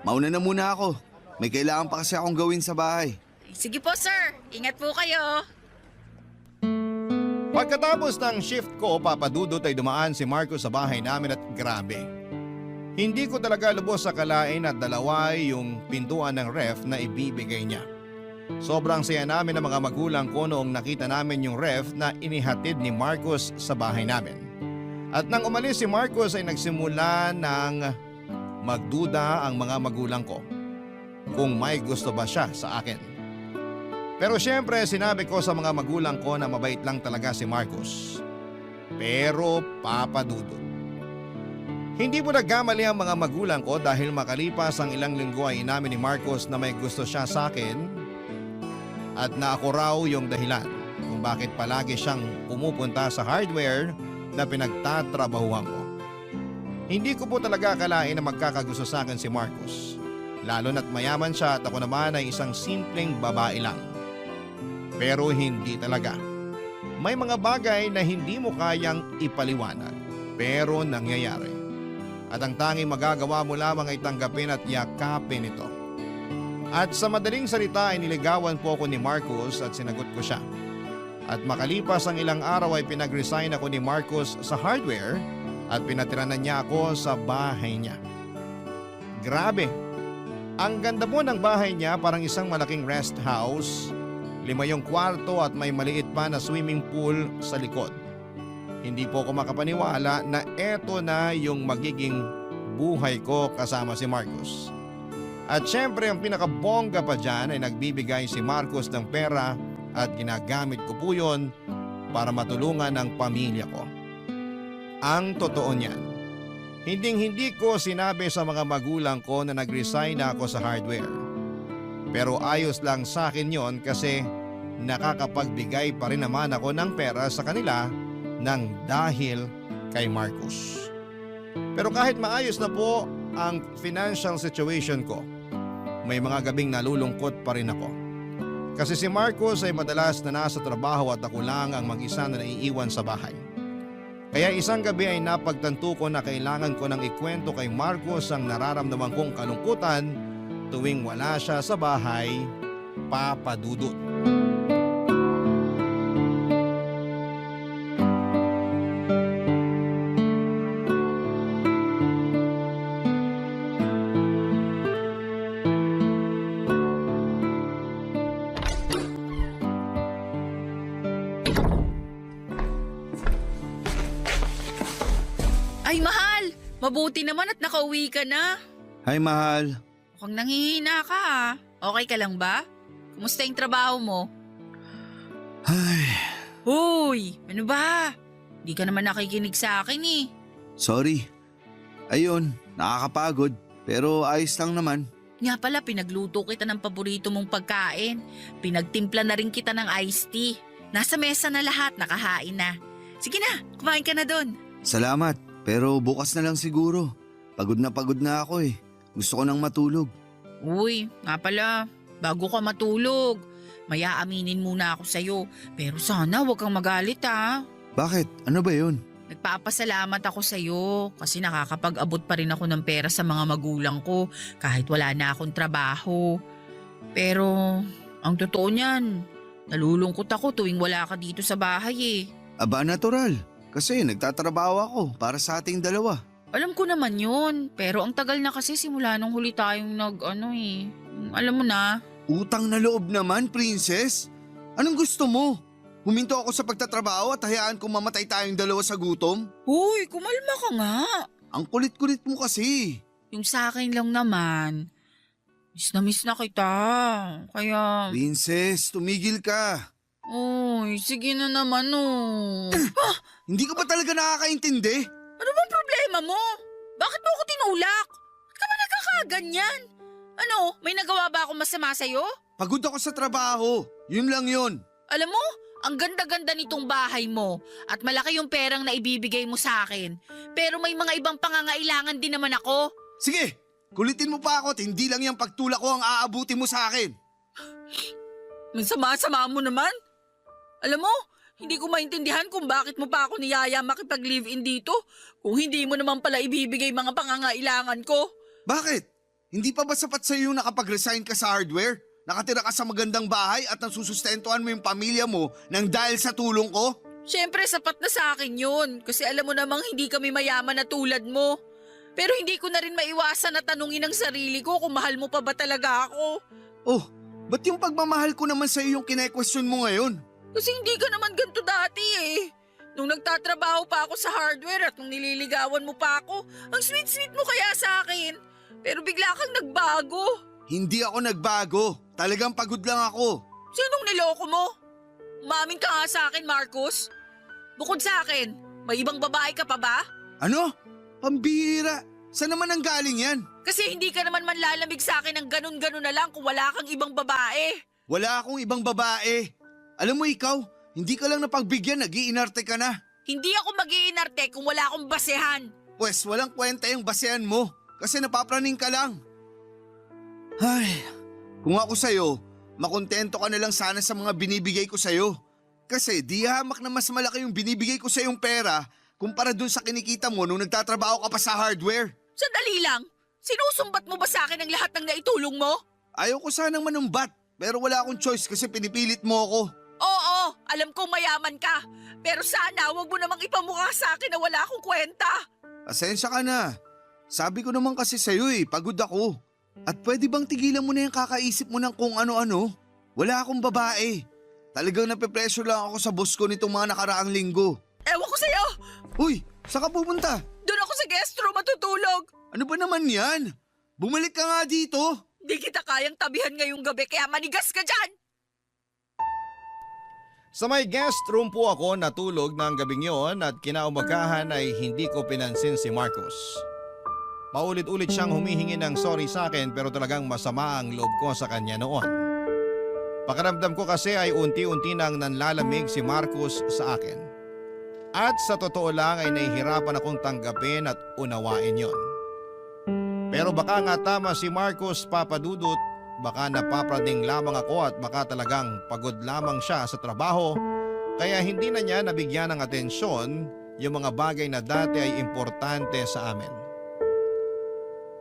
Mauna na muna ako. May kailangan pa kasi akong gawin sa bahay. Sige po, sir. Ingat po kayo. Pagkatapos ng shift ko, papadudot ay dumaan si Marcos sa bahay namin at grabe. Hindi ko talaga lubos sa kalain at dalawa yung pintuan ng ref na ibibigay niya. Sobrang saya namin ng mga magulang ko noong nakita namin yung ref na inihatid ni Marcos sa bahay namin. At nang umalis si Marcos ay nagsimula ng magduda ang mga magulang ko kung may gusto ba siya sa akin. Pero syempre sinabi ko sa mga magulang ko na mabait lang talaga si Marcos. Pero papadudot. Hindi po nagkamali ang mga magulang ko dahil makalipas ang ilang linggo ay inamin ni Marcos na may gusto siya sa akin at na ako raw yung dahilan kung bakit palagi siyang pumupunta sa hardware na pinagtatrabahuhan ko. Hindi ko po talaga akalain na magkakagusto sa akin si Marcos. Lalo na't mayaman siya at ako naman ay isang simpleng babae lang. Pero hindi talaga. May mga bagay na hindi mo kayang ipaliwanag pero nangyayari. At ang tanging magagawa mo lamang ay tanggapin at yakapin ito. At sa madaling salita ay niligawan po ako ni Marcos at sinagot ko siya. At makalipas ang ilang araw ay pinag-resign ako ni Marcos sa hardware at pinatiranan niya ako sa bahay niya. Grabe! Ang ganda po ng bahay niya, parang isang malaking rest house. 5 yung kwarto at may maliit pa na swimming pool sa likod. Hindi po ako makapaniwala na eto na yung magiging buhay ko kasama si Marcos. At syempre ang pinakabongga pa dyan ay nagbibigay si Marcos ng pera at ginagamit ko po yun para matulungan ang pamilya ko. Ang totoo niyan, hindi ko sinabi sa mga magulang ko na nag-resign na ako sa hardware. Pero ayos lang sa akin yon kasi nakakapagbigay pa rin naman ako ng pera sa kanila ng dahil kay Marcos. Pero kahit maayos na po ang financial situation ko, may mga gabing nalulungkot pa rin ako. Kasi si Marcos ay madalas na nasa trabaho at ako lang ang mag-isa na naiiwan sa bahay. Kaya isang gabi ay napagtanto ko na kailangan ko nang ikwento kay Marcos ang nararamdaman kong kalungkutan tuwing wala siya sa bahay, Papa Dudut. Ay, mahal! Mabuti naman at nakauwi ka na. Hi, mahal. Mukhang nanghihina ka ah. Okay ka lang ba? Kumusta yung trabaho mo? Ay, Hoy! Ano ba? Di ka naman nakikinig sa akin eh. sorry. Ayun, nakakapagod. Pero ayos lang naman. Nga pala, pinagluto kita ng paborito mong pagkain. Pinagtimpla na rin kita ng iced tea. Nasa mesa na lahat, nakahain na. Sige na, kumain ka na doon. Salamat. Pero bukas na lang siguro. Pagod na ako eh. Gusto ko nang matulog. Uy, nga pala, bago ka matulog, maya aminin muna ako sa'yo. Pero sana huwag kang magalit ha. Bakit? Ano ba yun? Nagpapasalamat ako sa'yo kasi nakakapag-abot pa rin ako ng pera sa mga magulang ko kahit wala na akong trabaho. Pero ang totoo niyan, nalulungkot ako tuwing wala ka dito sa bahay eh. Aba, natural. Kasi nagtatrabaho ako para sa ating dalawa. Alam ko naman yun, pero ang tagal na kasi simula nung huli tayong alam mo na. Utang na loob naman, princess. Anong gusto mo? Huminto ako sa pagtatrabaho at hayaan kong mamatay tayong dalawa sa gutom? Uy, kumalma ka nga. Ang kulit-kulit mo kasi. Yung sa akin lang naman, miss na kita. Kaya... Princess, tumigil ka. Uy, sige na naman oh. Hindi ka ba talaga nakakaintindi? Ano bang problema mo? Bakit mo ako tinulak? Ba't ka ba nagkakaganyan? Ano, may nagawa ba akong masama sa'yo? Pagod ako sa trabaho. Yun lang yun. Alam mo, ang ganda-ganda nitong bahay mo at malaki yung perang na ibibigay mo sa akin. Pero may mga ibang pangangailangan din naman ako. Sige, kulitin mo pa ako at hindi lang yung pagtulak ko ang aabuti mo sa akin. Sama-sama mo naman. Alam mo, hindi ko maintindihan kung bakit mo pa ako niyaya makipag-live-in dito kung hindi mo naman pala ibibigay mga pangangailangan ko. Bakit? Hindi pa ba sapat sa iyo nakapag-resign ka sa hardware? Nakatira ka sa magandang bahay at nasusustentuhan mo yung pamilya mo nang dahil sa tulong ko? Siyempre, sapat na sa akin yun kasi alam mo namang hindi kami mayaman na tulad mo. Pero hindi ko na rin maiwasan na tanungin ang sarili ko kung mahal mo pa ba talaga ako. Oh, ba't yung pagmamahal ko naman sa iyo yung kine-question mo ngayon? Kasi hindi ka naman ganito dati eh. Nung nagtatrabaho pa ako sa hardware at nung nililigawan mo pa ako, ang sweet-sweet mo kaya sa akin. Pero bigla kang nagbago. Hindi ako nagbago. Talagang pagod lang ako. Sinong niloko mo? Umamin ka nga sa akin, Marcos. Bukod sa akin, may ibang babae ka pa ba? Ano? Pambihira. Saan naman ang galing yan? Kasi hindi ka naman manlalamig sa akin ng ganun-ganun na lang kung wala kang ibang babae. Wala akong ibang babae. Alam mo ikaw, hindi ka lang napagbigyan, nag-iinarte ka na. Hindi ako mag-iinarte kung wala akong basehan. Pwes walang kwenta yung basehan mo kasi napapraning ka lang. Ay, kung ako sa'yo, makontento ka na lang sana sa mga binibigay ko sa'yo. Kasi di hamak na mas malaki yung binibigay ko sa yung pera kumpara dun sa kinikita mo nung nagtatrabaho ka pa sa hardware. Sandali lang, sinusumbat mo ba sa akin ang lahat ng naitulong mo? Ayaw ko sanang manumbat, pero wala akong choice kasi pinipilit mo ako. Oo, alam kong mayaman ka. Pero sana wag mo namang ipamukha sa akin na wala akong kwenta. Pasensya ka na. Sabi ko naman kasi sa'yo pagod ako. At pwede bang tigilan mo na yung kakaisip mo ng kung ano-ano? Wala akong babae. Talagang nape-pressure lang ako sa boss ko nitong mga nakaraang linggo. Ewan ko sa'yo! Uy, saan ka pupunta? Doon ako sa guest room matutulog. Ano ba naman yan? Bumalik ka nga dito. Di kita kayang tabihan ngayong gabi kaya manigas ka dyan. Sa may guest room po ako natulog ng gabing yon at kinaumagahan ay hindi ko pinansin si Marcos. Paulit-ulit siyang humihingi ng sorry sa akin pero talagang masama ang loob ko sa kanya noon. Pakiramdam ko kasi ay unti-unti nang nanlalamig si Marcos sa akin. At sa totoo lang ay nahihirapan akong tanggapin at unawain yon. Pero baka nga tama si Marcos, Papa Dudut. Baka napapraning lamang ako at baka talagang pagod lamang siya sa trabaho kaya hindi na niya nabigyan ng atensyon yung mga bagay na dati ay importante sa amin.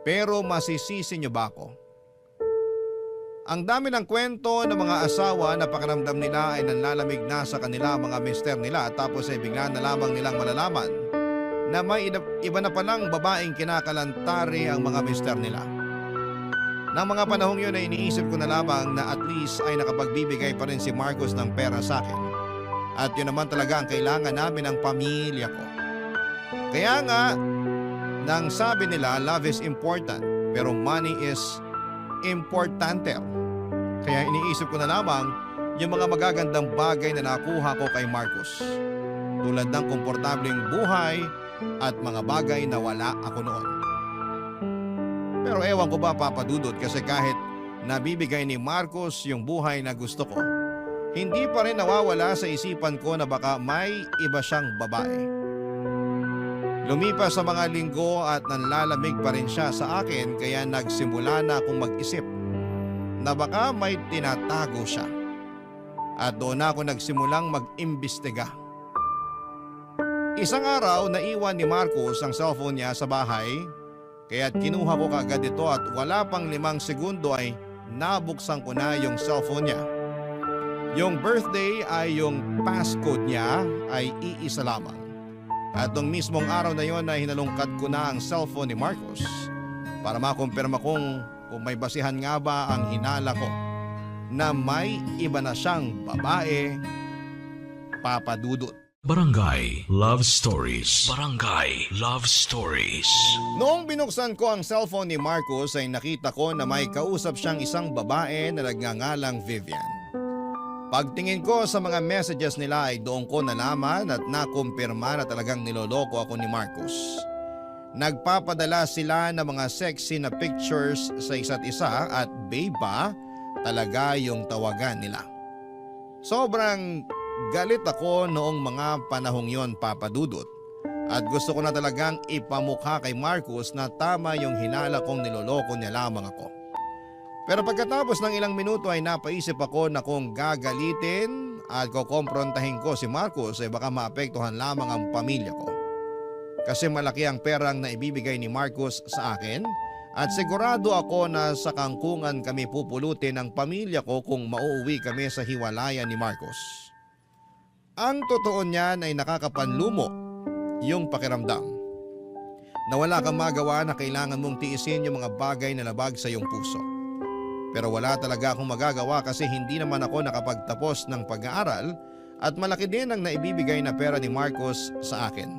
Pero masisisi niyo ba ako? Ang dami ng kwento ng mga asawa na pakiramdam nila ay nanlalamig na sa kanila mga mister nila tapos ay bigla na lamang nilang malalaman na may iba na palang babaeng kinakalantari ang mga mister nila. Nang mga panahong yun ay iniisip ko na lamang na at least ay nakapagbibigay pa rin si Marcos ng pera sa akin. At yun naman talaga ang kailangan namin ng pamilya ko. Kaya nga, nang sabi nila love is important pero money is importanter. Kaya iniisip ko na lamang yung mga magagandang bagay na nakuha ko kay Marcos. Tulad ng komportableng buhay at mga bagay na wala ako noon. Pero ewan ko ba Papa Dudut kasi kahit nabibigay ni Marcos yung buhay na gusto ko, hindi pa rin nawawala sa isipan ko na baka may iba siyang babae. Lumipas sa mga linggo at nanlalamig pa rin siya sa akin kaya nagsimula na akong mag-isip na baka may tinatago siya. At doon ako nagsimulang mag-imbestiga. Isang araw naiwan ni Marcos ang cellphone niya sa bahay. Kaya't kinuha ko kaagad ito at wala pang 5 segundo ay nabuksan ko na yung cellphone niya. Yung birthday ay yung passcode niya ay iisa lamang. At nung mismong araw na yon ay hinalungkat ko na ang cellphone ni Marcos para makumpirma kung may basihan nga ba ang hinala ko na may iba na siyang babae, Papa Dudut. Barangay Love Stories. Barangay Love Stories. Noong binuksan ko ang cellphone ni Marcos ay nakita ko na may kausap siyang isang babae na nagngangalang Vivian. Pagtingin ko sa mga messages nila ay doon ko nalaman at nakumpirma na talagang niloloko ako ni Marcos. Nagpapadala sila ng mga sexy na pictures sa isa't isa at babe pa talaga yung tawagan nila. Sobrang galit ako noong mga panahong yon Papa Dudut at gusto ko na talagang ipamukha kay Marcos na tama yung hinala kong niloloko niya lamang ako. Pero pagkatapos ng ilang minuto ay napaisip ako na kung gagalitin at kukomprontahin ko si Marcos ay baka maapektuhan lamang ang pamilya ko. Kasi malaki ang perang na ibibigay ni Marcos sa akin at sigurado ako na sa kangkungan kami pupulutin ng pamilya ko kung mauuwi kami sa hiwalayan ni Marcos. Ang totoo niyan ay nakakapanlumo yung pakiramdam na wala kang magawa na kailangan mong tiisin yung mga bagay na labag sa iyong puso. Pero wala talaga akong magagawa kasi hindi naman ako nakapagtapos ng pag-aaral at malaki din ang naibibigay na pera ni Marcos sa akin.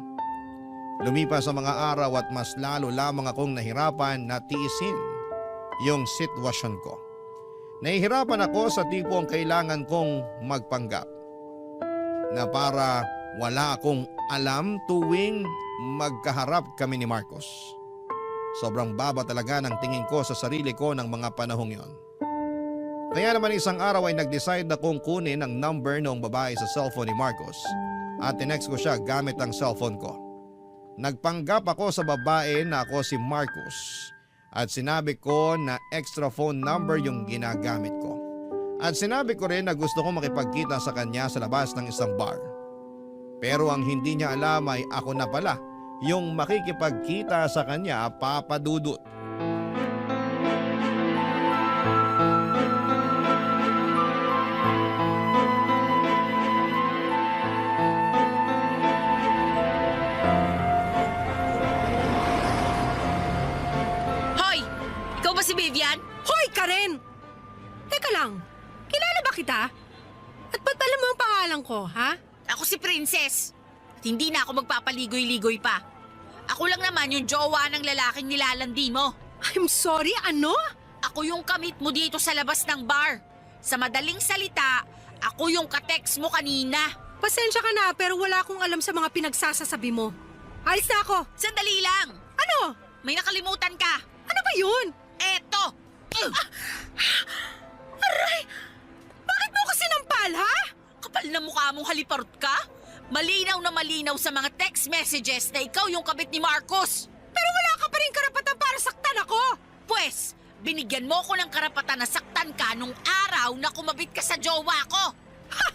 Lumipas ang mga araw at mas lalo lamang akong nahirapan na tiisin yung sitwasyon ko. Nahihirapan ako sa tipong kailangan kong magpanggap na para wala akong alam tuwing magkaharap kami ni Marcos. Sobrang baba talaga ng tingin ko sa sarili ko ng mga panahong yon. Kaya naman isang araw ay nag-decide akong kunin ang number ng babae sa cellphone ni Marcos at tinext ko siya gamit ang cellphone ko. Nagpanggap ako sa babae na ako si Marcos at sinabi ko na extra phone number yung ginagamit ko. At sinabi ko rin na gusto ko makipagkita sa kanya sa labas ng isang bar. Pero ang hindi niya alam ay ako na pala yung makikipagkita sa kanya, Papa Dudut. Hoy! Ikaw ba si Vivian? Hoy, Karen! Teka lang, kilala ba kita? At ba't alam mo ang pangalan ko, ha? Ako si Princess. At hindi na ako magpapaligoy-ligoy pa. Ako lang naman yung jowa ng lalaking nilalandi mo. I'm sorry, ano? Ako yung kamit mo dito sa labas ng bar. Sa madaling salita, Ako yung katext mo kanina. Pasensya ka na pero wala akong alam sa mga pinagsasasabi mo. Alis na ako. Sandali lang. Ano? May nakalimutan ka. Ano ba yun? Eto. Aray! Bakit mo ko sinampal, ha? Kapal na mukha mong haliparot ka? Malinaw na malinaw sa mga text messages na ikaw yung kabit ni Marcos. Pero wala ka pa rin karapatan para saktan ako. Pwes, binigyan mo ko ng karapatan na saktan ka nung araw na kumabit ka sa jowa ko. Ha!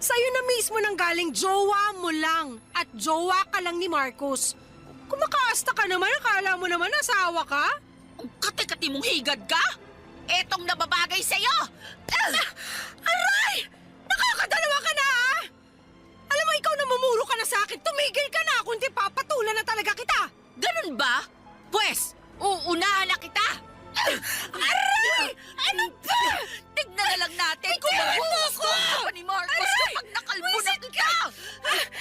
Sa'yo na mismo nang galing jowa mo lang at jowa ka lang ni Marcos. Kumakaasta ka naman, akala mo naman asawa ka? Ang kati-kati mong higad ka? Etong nababagay sa'yo! Aray! Nakakadalawa ka na, ha? Alam mo, ikaw na mamuro ka na sa akin. Tumigil ka na, kundi papatulan na talaga kita. Ganun ba? Pwes, uunahan na kita! Aray! Ano ba? Tignan na lang natin kung maghuhukom ka pa ni Marcos kapag nakalbo na kita!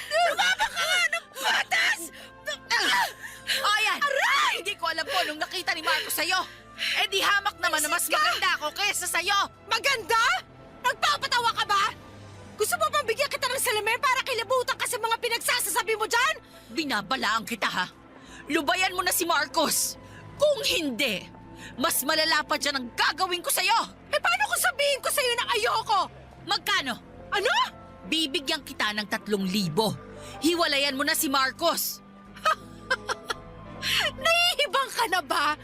Lumaba ka nga ng patas! Ayan! Aray! Hindi ko alam po nung nakita ni Marcos sa'yo. Eh di hamak naman na mas maganda ako kesa sa'yo. Maganda? Nagpapatawa ka ba? Gusto mo bang bigyan kita ng salamin para kilabutan ka sa mga pinagsasasabi mo dyan? Binabalaan kita ha. Lubayan mo na si Marcos. Kung hindi, mas malala pa dyan ang gagawin ko sa'yo. Eh paano kung sabihin ko sa'yo na ayoko? Magkano? Ano? Bibigyan kita ng 3,000. Hiwalayan mo na si Marcos. Nahihibang ka na ba?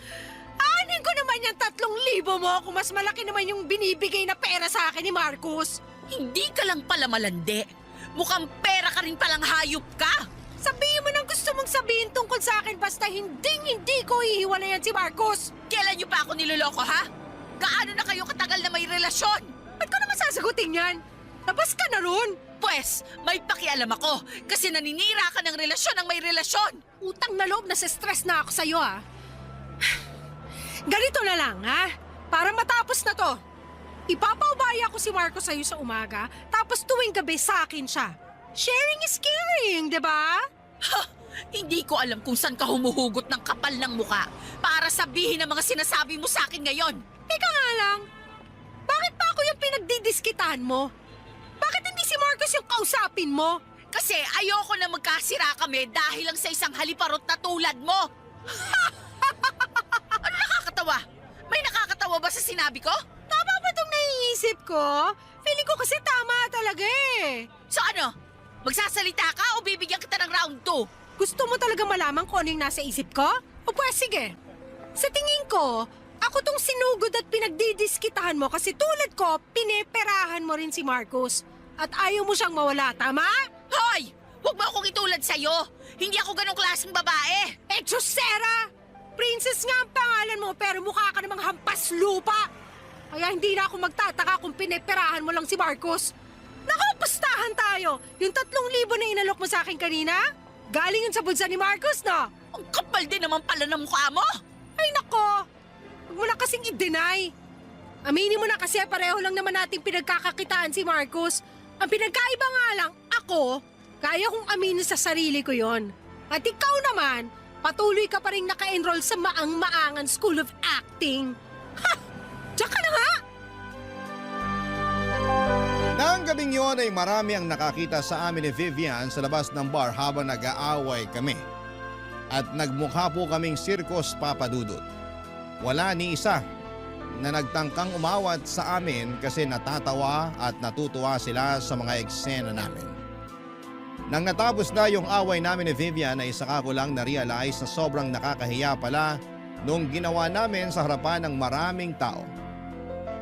Aanin ko naman yung 3,000 mo kung mas malaki naman yung binibigay na pera sa akin ni Marcos. Hindi ka lang pala malandi. Mukhang pera ka rin palang hayop ka. Sabihin mo nang gusto mong sabihin tungkol sa akin basta hindi ko hihiwalayan si Marcos. Kailan niyo pa ako niloloko ha? Gaano na kayo katagal na may relasyon? Ba't ko naman sasagutin yan? Labas ka na ron. Pwes, may pakialam ako kasi naninira ka ng relasyon ng may relasyon. Utang na loob, nasa-stress na ako sa'yo, ha? Ganito na lang, ha? Para matapos na to. Ipapaubaya ko si Marcos sa'yo sa umaga, tapos tuwing gabi sa akin siya. Sharing is caring, di ba? Ha! Hindi ko alam kung saan ka humuhugot ng kapal ng muka para sabihin ang mga sinasabi mo sa akin ngayon. Teka nga lang, bakit pa ako yung pinagdidiskitahan mo? Bakit hindi si Marcos yung kausapin mo? Kasi ayoko na magkasira kami dahil lang sa isang haliparot na tulad mo. Ano nakakatawa? May nakakatawa ba sa sinabi ko? Tama ba itong naiisip ko? Feeling ko kasi tama talaga eh. So ano? Magsasalita ka o bibigyan kita ng round 2? Gusto mo talaga malaman kung ano yung nasa isip ko? O pues sige. Sa tingin ko, ako tong sinugod at pinagdidiskitahan mo kasi tulad ko, pineperahan mo rin si Marcos. At ayaw mo siyang mawala, tama? Hoy! Huwag mo akong itulad sa'yo! Hindi ako ganong klaseng babae! Eh, Josera! Princess nga ang pangalan mo pero mukha ka namang hampas lupa! Kaya hindi na ako magtataka kung pineperahan mo lang si Marcos. Naku, pustahan tayo! Yung 3,000 na inalok mo sa akin kanina? Galing yun sa bulsa ni Marcos, no? Ang kapal din naman pala ng mukha mo! Ay nako! Huwag mo na kasing i-deny. Aminin mo na kasi pareho lang naman nating pinagkakakitaan si Marcos. Ang pinagkaiba nga lang, ako, kaya kong aminin sa sarili ko yon. At ikaw naman, patuloy ka pa rin naka-enroll sa maang-maangan School of Acting. Ha! Diyan ka na nga! Nang gabing yon ay marami ang nakakita sa amin ni Vivian sa labas ng bar habang nag-aaway kami. At nagmukha po kaming sirkos papadudot. Wala ni isa na nagtangkang umawat sa amin kasi natatawa at natutuwa sila sa mga eksena namin. Nang natapos na yung away namin ni Vivian ay saka ko lang na-realize na sobrang nakakahiya pala nung ginawa namin sa harapan ng maraming tao.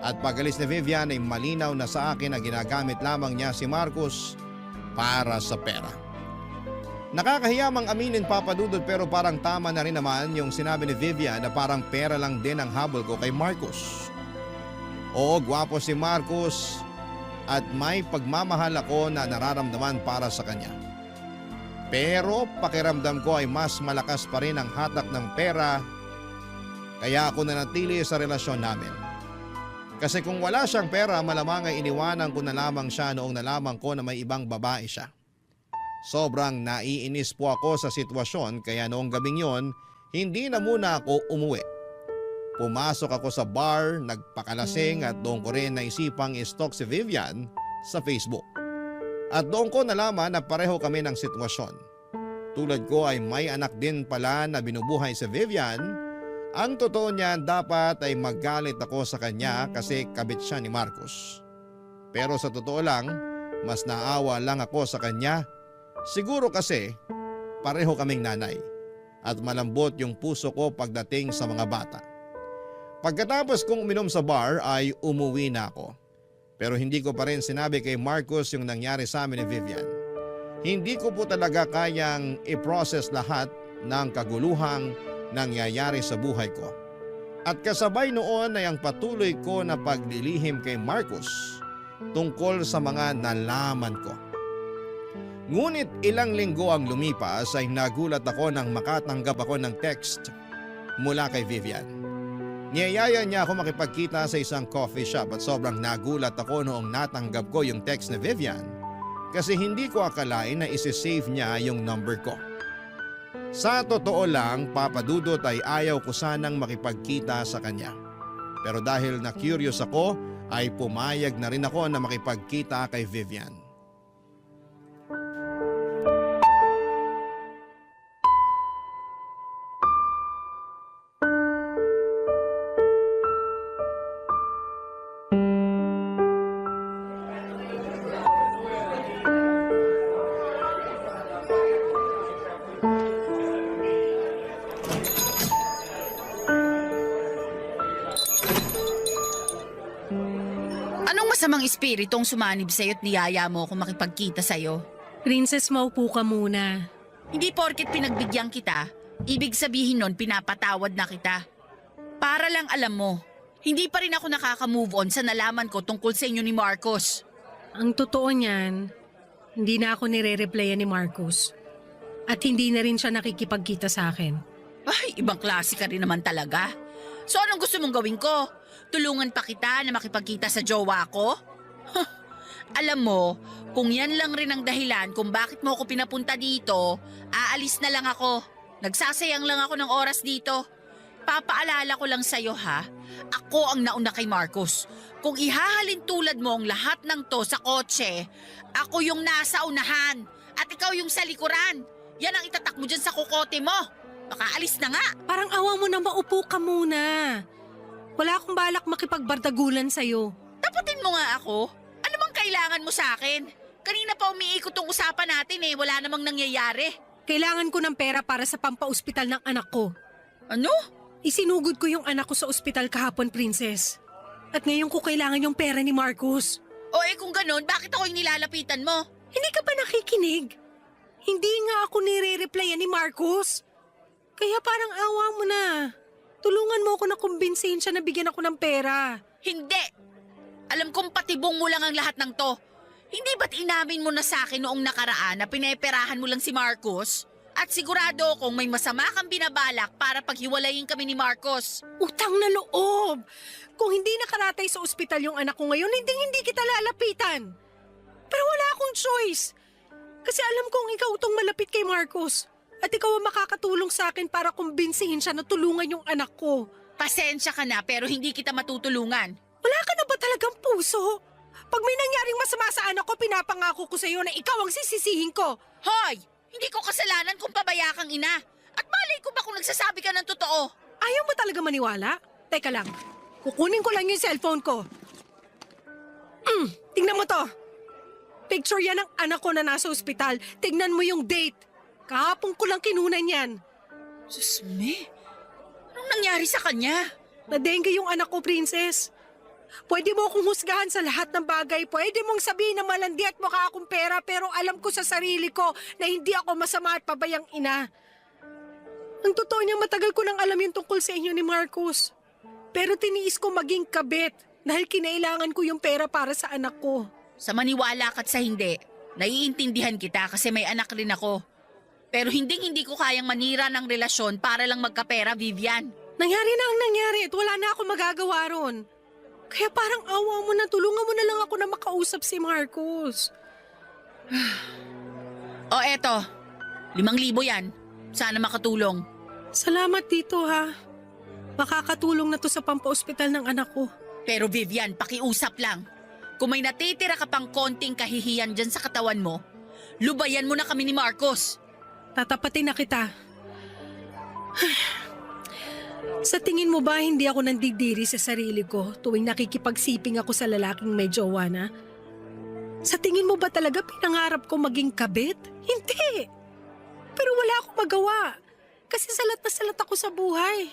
At pag-alis ni Vivian ay malinaw na sa akin na ginagamit lamang niya si Marcos para sa pera. Nakakahiya mang aminin papadudod pero parang tama na rin naman yung sinabi ni Vivian na parang pera lang din ang habol ko kay Marcos. Oo, gwapo si Marcos at may pagmamahal ako na nararamdaman para sa kanya. Pero pakiramdam ko ay mas malakas pa rin ang hatak ng pera kaya ako nanatili sa relasyon namin. Kasi kung wala siyang pera malamang ay iniwanan ko na lamang siya noong nalaman ko na may ibang babae siya. Sobrang naiinis po ako sa sitwasyon kaya noong gabing yon, hindi na muna ako umuwi. Pumasok ako sa bar, nagpakalasing at doon ko rin naisipang i-stalk si Vivian sa Facebook. At doon ko nalaman na pareho kami ng sitwasyon. Tulad ko ay may anak din pala na binubuhay si Vivian. Ang totoo niyan, dapat ay magalit ako sa kanya kasi kabit siya ni Marcos. Pero sa totoo lang, mas naawa lang ako sa kanya. Siguro kasi pareho kaming nanay at malambot yung puso ko pagdating sa mga bata. Pagkatapos kong uminom sa bar ay umuwi na ako. Pero hindi ko pa rin sinabi kay Marcos yung nangyari sa amin ni Vivian. Hindi ko po talaga kayang i-process lahat ng kaguluhang nangyayari sa buhay ko. At kasabay noon ay ang patuloy ko na paglilihim kay Marcos tungkol sa mga nalaman ko. Ngunit ilang linggo ang lumipas ay nagulat ako nang makatanggap ako ng text mula kay Vivian. Niyayaya niya ako makipagkita sa isang coffee shop at sobrang nagulat ako noong natanggap ko yung text ni Vivian kasi hindi ko akalain na isi-save niya yung number ko. Sa totoo lang, Papa Dudut, ay ayaw ko sanang makipagkita sa kanya. Pero dahil na curious ako, ay pumayag na rin ako na makipagkita kay Vivian. Anong masamang espiritong sumanib sa'yo at niyaya mo kung makipagkita sa'yo? Princess, maupo ka muna. Hindi porket pinagbigyan kita, ibig sabihin nun pinapatawad na kita. Para lang alam mo, hindi pa rin ako nakaka-move on sa nalaman ko tungkol sa inyo ni Marcos. Ang totoo niyan, hindi na ako nire-replyan ni Marcos. At hindi na rin siya nakikipagkita sa akin. Ay, ibang klase ka rin naman talaga. So anong gusto mong gawin ko? Tulungan pa kita na makipagkita sa jowa ko? Alam mo, kung yan lang rin ang dahilan kung bakit mo ako pinapunta dito, aalis na lang ako. Nagsasayang lang ako ng oras dito. Papaalala ko lang sa'yo ha, ako ang nauna kay Marcos. Kung ihahalin tulad mo ang lahat ng to sa kotse, ako yung nasa unahan at ikaw yung sa likuran. Yan ang itatak mo dyan sa kukote mo. Baka alis na nga. Parang awa mo na maupo ka muna. Wala akong balak makipagbardagulan sa'yo. Taputin mo nga ako. Ano bang kailangan mo sa akin? Kanina pa umiikot tong usapan natin wala namang nangyayari. Kailangan ko ng pera para sa pampaospital ng anak ko. Ano? Isinugod ko yung anak ko sa ospital kahapon, Princess. At ngayon ko kailangan yung pera ni Marcos. O kung ganun, bakit ako yung nilalapitan mo? Hindi ka ba nakikinig? Hindi nga ako nire-replyan ni Marcos. Kaya parang awa mo na. Tulungan mo ako na kumbinsihin siya na bigyan ako ng pera. Hindi! Alam kong patibong mo lang ang lahat ng to. Hindi ba't inamin mo na sa akin noong nakaraan na pineperahan mo lang si Marcos? At sigurado akong may masama kang binabalak para paghiwalayin kami ni Marcos. Utang na loob! Kung hindi nakaratay sa ospital yung anak ko ngayon, hindi kita lalapitan. Pero wala akong choice. Kasi alam kong ikaw itong malapit kay Marcos. At ikaw ang makakatulong sa akin para kumbinsihin siya na tulungan yung anak ko. Pasensya ka na pero hindi kita matutulungan. Wala ka na ba talagang puso? Pag may nangyaring masama sa anak ko, pinapangako ko sa iyo na ikaw ang sisisihin ko. Hoy! Hindi ko kasalanan kung pabaya kang ina. At malay ko ba kung nagsasabi ka ng totoo? Ayaw mo talaga maniwala? Teka lang, kukunin ko lang yung cellphone ko. Tingnan mo to. Picture yan ng anak ko na nasa ospital. Tignan mo yung date. Kahapon ko lang kinunan yan. Susme, anong nangyari sa kanya? Na-dengue yung anak ko, Princess. Pwede mo akong husgahan sa lahat ng bagay. Pwede mong sabihin na malandi at mukha akong pera, pero alam ko sa sarili ko na hindi ako masama at pabayang ina. Ang totoo niya, matagal ko nang alam yung tungkol sa inyo ni Marcos. Pero tiniis ko maging kabit dahil kinailangan ko yung pera para sa anak ko. Sa maniwala ka't sa hindi, naiintindihan kita kasi may anak rin ako. Pero hindi ko kayang manira ng relasyon para lang magkapera, Vivian. Nangyari na ang nangyari at wala na ako magagawa ron. Kaya parang awa mo na, tulungan mo na lang ako na makausap si Marcos. O eto, 5,000 yan. Sana makatulong. Salamat dito ha. Makakatulong na to sa pampaospital ng anak ko. Pero Vivian, pakiusap lang. Kung may natitira ka pang konting kahihiyan dyan sa katawan mo, lubayan mo na kami ni Marcos. Tatapatin na kita. Sa tingin mo ba hindi ako nandidiri sa sarili ko tuwing nakikipagsiping ako sa lalaking may jowa na? Sa tingin mo ba talaga pinangarap ko maging kabit? Hindi! Pero wala akong magawa. Kasi salat na salat ako sa buhay.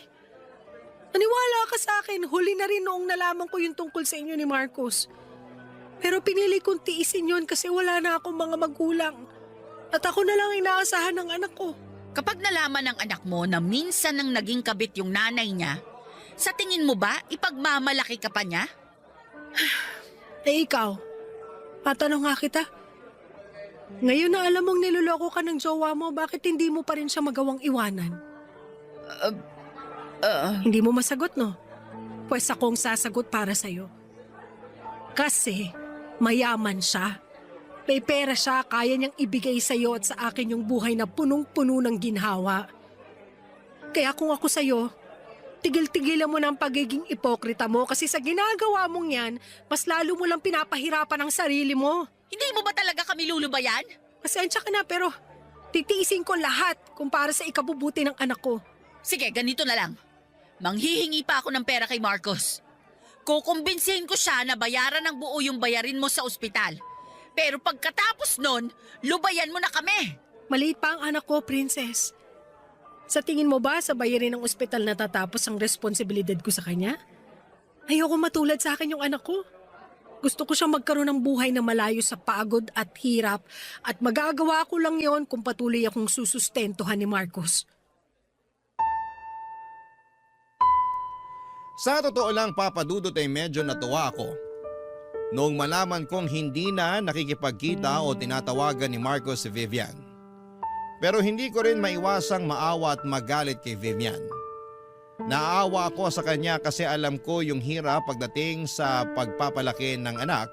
Maniwala ka sa akin, huli na rin noong nalaman ko yung tungkol sa inyo ni Marcos. Pero pinili kong tiisin yun kasi wala na akong mga magulang. At ako na lang inaasahan ng anak ko. Kapag nalaman ng anak mo na minsan nang naging kabit yung nanay niya, sa tingin mo ba ipagmamalaki ka pa niya? Ikaw, patanong nga kita. Ngayon na alam mong niloloko ka ng jowa mo, bakit hindi mo pa rin siya magawang iwanan? Hindi mo masagot, no? Pues akong sasagot para sa'yo. Kasi mayaman siya. May pera siya, kaya niyang ibigay sa'yo at sa akin yung buhay na punong-puno ng ginhawa. Kaya kung ako sa'yo, tigil-tigilan mo ng pagiging ipokrita mo kasi sa ginagawa mong yan, mas lalo mo lang pinapahirapan ang sarili mo. Hindi mo ba talaga kami lulubayan? Pasensya ka na pero titiisin ko lahat kung para sa ikabubuti ng anak ko. Sige, ganito na lang. Manghihingi pa ako ng pera kay Marcos. Kukumbinsihin ko siya na bayaran ng buo yung bayarin mo sa ospital. Pero pagkatapos nun, lubayan mo na kami. Maliit pa ang anak ko, Princess. Sa tingin mo ba sa bayarin ng ospital natatapos ang responsibilidad ko sa kanya? Ayoko matulad sa akin yung anak ko. Gusto ko siyang magkaroon ng buhay na malayo sa pagod at hirap at magagawa ko lang yon kung patuloy akong susustentuhan ni Marcos. Sa totoo lang, Papa Dudut, ay medyo natuwa ako noong malaman kong hindi na nakikipagkita o tinatawagan ni Marcos si Vivian. Pero hindi ko rin maiwasang maawa at magalit kay Vivian. Naawa ako sa kanya kasi alam ko yung hirap pagdating sa pagpapalaki ng anak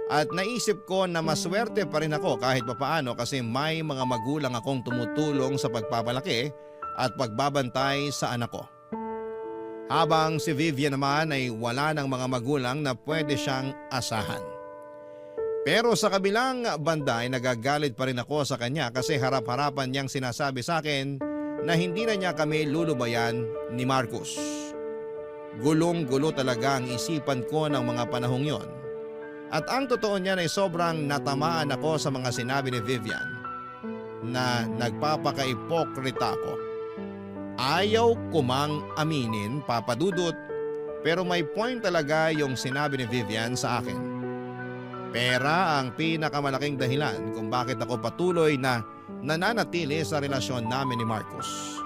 at naisip ko na maswerte pa rin ako kahit papaano kasi may mga magulang akong tumutulong sa pagpapalaki at pagbabantay sa anak ko. Habang si Vivian naman ay wala ng mga magulang na pwede siyang asahan. Pero sa kabilang banda ay nagagalit pa rin ako sa kanya kasi harap-harapan niyang sinasabi sa akin na hindi na niya kami lulubayan ni Marcos. Gulong-gulo talaga ang isipan ko ng mga panahong yon. At ang totoo niyan ay sobrang natamaan ako sa mga sinabi ni Vivian na nagpapaka-ipokrita ako. Ayaw ko mang aminin, Papa Dudut, pero may point talaga yung sinabi ni Vivian sa akin. Pera ang pinakamalaking dahilan kung bakit ako patuloy na nananatili sa relasyon namin ni Marcos.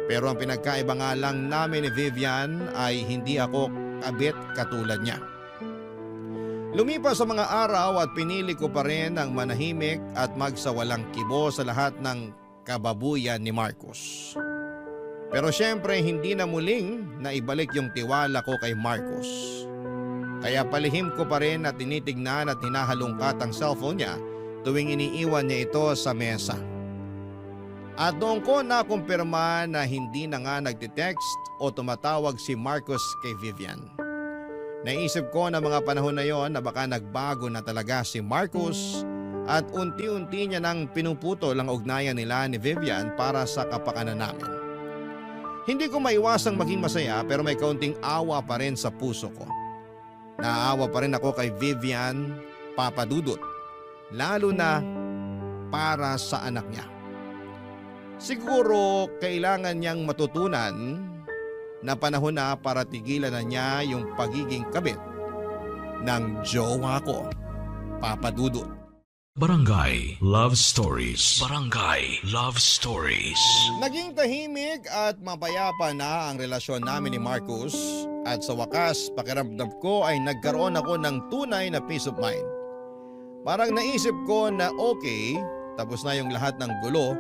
Pero ang pinagkaiba nga lang namin ni Vivian ay hindi ako kabit katulad niya. Lumipas sa mga araw at pinili ko pa rin ang manahimik at magsawalang kibo sa lahat ng kababuyan ni Marcos. Pero syempre hindi na muling naibalik yung tiwala ko kay Marcos. Kaya palihim ko pa rin at tinitignan at hinahalungkat ang cellphone niya tuwing iniiwan niya ito sa mesa. At doon ko nakumpirma na hindi na nga nagtitext o tumatawag si Marcos kay Vivian. Naisip ko na mga panahon na yon na baka nagbago na talaga si Marcos at unti-unti niya nang pinuputol ang ugnayan nila ni Vivian para sa kapakanan namin. Hindi ko maiwasang maging masaya pero may kaunting awa pa rin sa puso ko. Naawa pa rin ako kay Vivian, Papa Dudut, lalo na para sa anak niya. Siguro kailangan niyang matutunan na panahon na para tigilan na niya yung pagiging kabit ng jowa ko, Papa Dudut. Barangay Love Stories. Barangay Love Stories. Naging tahimik at mapayapa na ang relasyon namin ni Marcos at sa wakas pakiramdam ko ay nagkaroon ako ng tunay na peace of mind. Parang naisip ko na okay, tapos na yung lahat ng gulo,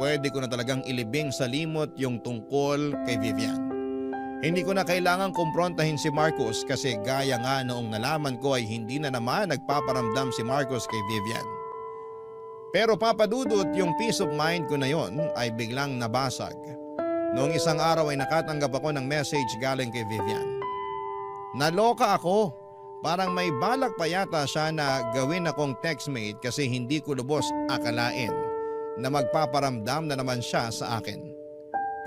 pwede ko na talagang ilibing sa limot yung tungkol kay Vivian. Hindi ko na kailangang kumprontahin si Marcos kasi gaya nga noong nalaman ko ay hindi na naman nagpaparamdam si Marcos kay Vivian. Pero Papa Dudut, yung peace of mind ko na yon ay biglang nabasag. Noong isang araw ay nakatanggap ako ng message galing kay Vivian. Naloka ako. Parang may balak pa yata siya na gawin akong textmate kasi hindi ko lubos akalain na magpaparamdam na naman siya sa akin.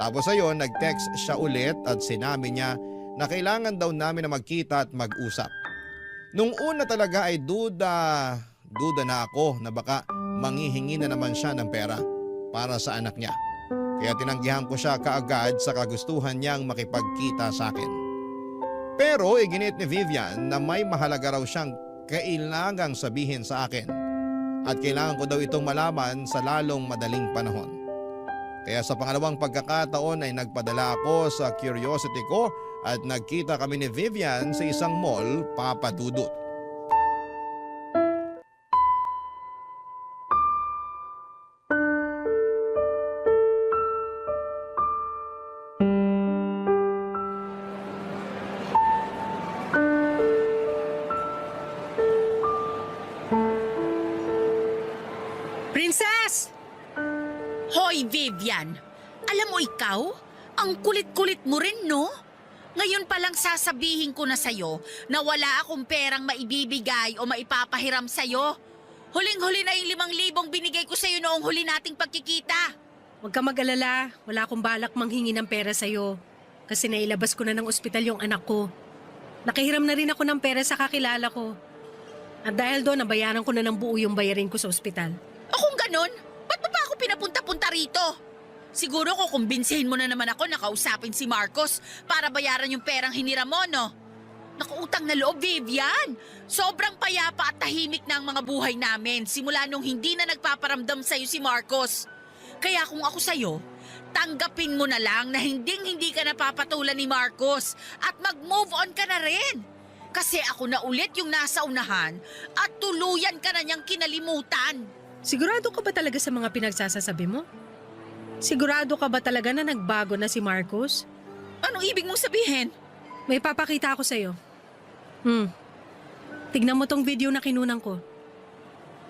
Tapos ayon, nag-text siya ulit at sinabi niya na kailangan daw namin na magkita at mag-usap. Nung una talaga ay duda na ako na baka manghihingi na naman siya ng pera para sa anak niya. Kaya tinanggihan ko siya kaagad sa kagustuhan niyang makipagkita sa akin. Pero iginit ni Vivian na may mahalaga raw siyang kailangang sabihin sa akin at kailangan ko daw itong malaman sa lalong madaling panahon. Kaya sa pangalawang pagkakataon ay nagpadala ako sa curiosity ko at nagkita kami ni Vivian sa isang mall, Papa Dudut. Princess! Hoy, Vivian! Alam mo ikaw, ang kulit-kulit mo rin, no? Ngayon palang sasabihin ko na sa'yo na wala akong perang maibibigay o maipapahiram sa'yo. Huling-huli na yung 5,000 binigay ko sa'yo noong huli nating pagkikita. Huwag ka mag-alala, wala akong balak manghingi ng pera sa'yo. Kasi nailabas ko na ng ospital yung anak ko. Nakahiram na rin ako ng pera sa kakilala ko. At dahil doon, nabayaran ko na ng buo yung bayarin ko sa ospital. Kung ganun, ba't mo pa ako pinapunta-punta rito? Siguro kukumbinsihin mo na naman ako na kausapin si Marcos para bayaran yung perang hiniram mo, no? Nakuutang na loob, Vivian! Sobrang payapa at tahimik na ang mga buhay namin simula nung hindi na nagpaparamdam sa'yo si Marcos. Kaya kung ako sa'yo, tanggapin mo na lang na hindi ka napapatulan ni Marcos at mag-move on ka na rin. Kasi ako na ulit yung nasa unahan at tuluyan ka na niyang kinalimutan. Sigurado ka ba talaga sa mga pinagsasasabi mo? Sigurado ka ba talaga na nagbago na si Marcos? Anong ibig mong sabihin? May papakita ako sa'yo. Tignan mo tong video na kinunan ko.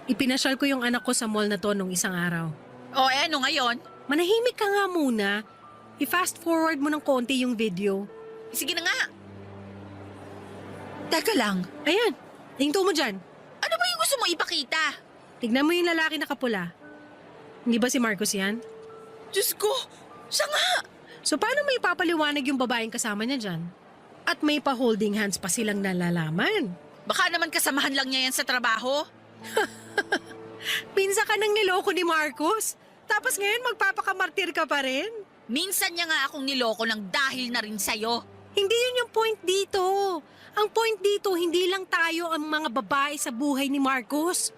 Ipinasyal ko yung anak ko sa mall na to nung isang araw. O ano ngayon? Manahimik ka nga muna. I-fast forward mo ng konti yung video. Sige na nga. Teka lang. Ayan, hinto mo dyan. Ano ba yung gusto mo ipakita? Tignan mo yung lalaki na kapula. Hindi ba si Marcos yan? Diyos ko, siya nga! So paano may papaliwanag yung babaeng kasama niya dyan? At may pa-holding hands pa silang nalalaman. Baka naman kasamahan lang niya yan sa trabaho. Pinsa ka nang niloko ni Marcos. Tapos ngayon magpapakamartir ka pa rin. Minsan niya nga akong niloko ng dahil na rin sa'yo. Hindi yun yung point dito. Ang point dito, hindi lang tayo ang mga babae sa buhay ni Marcos.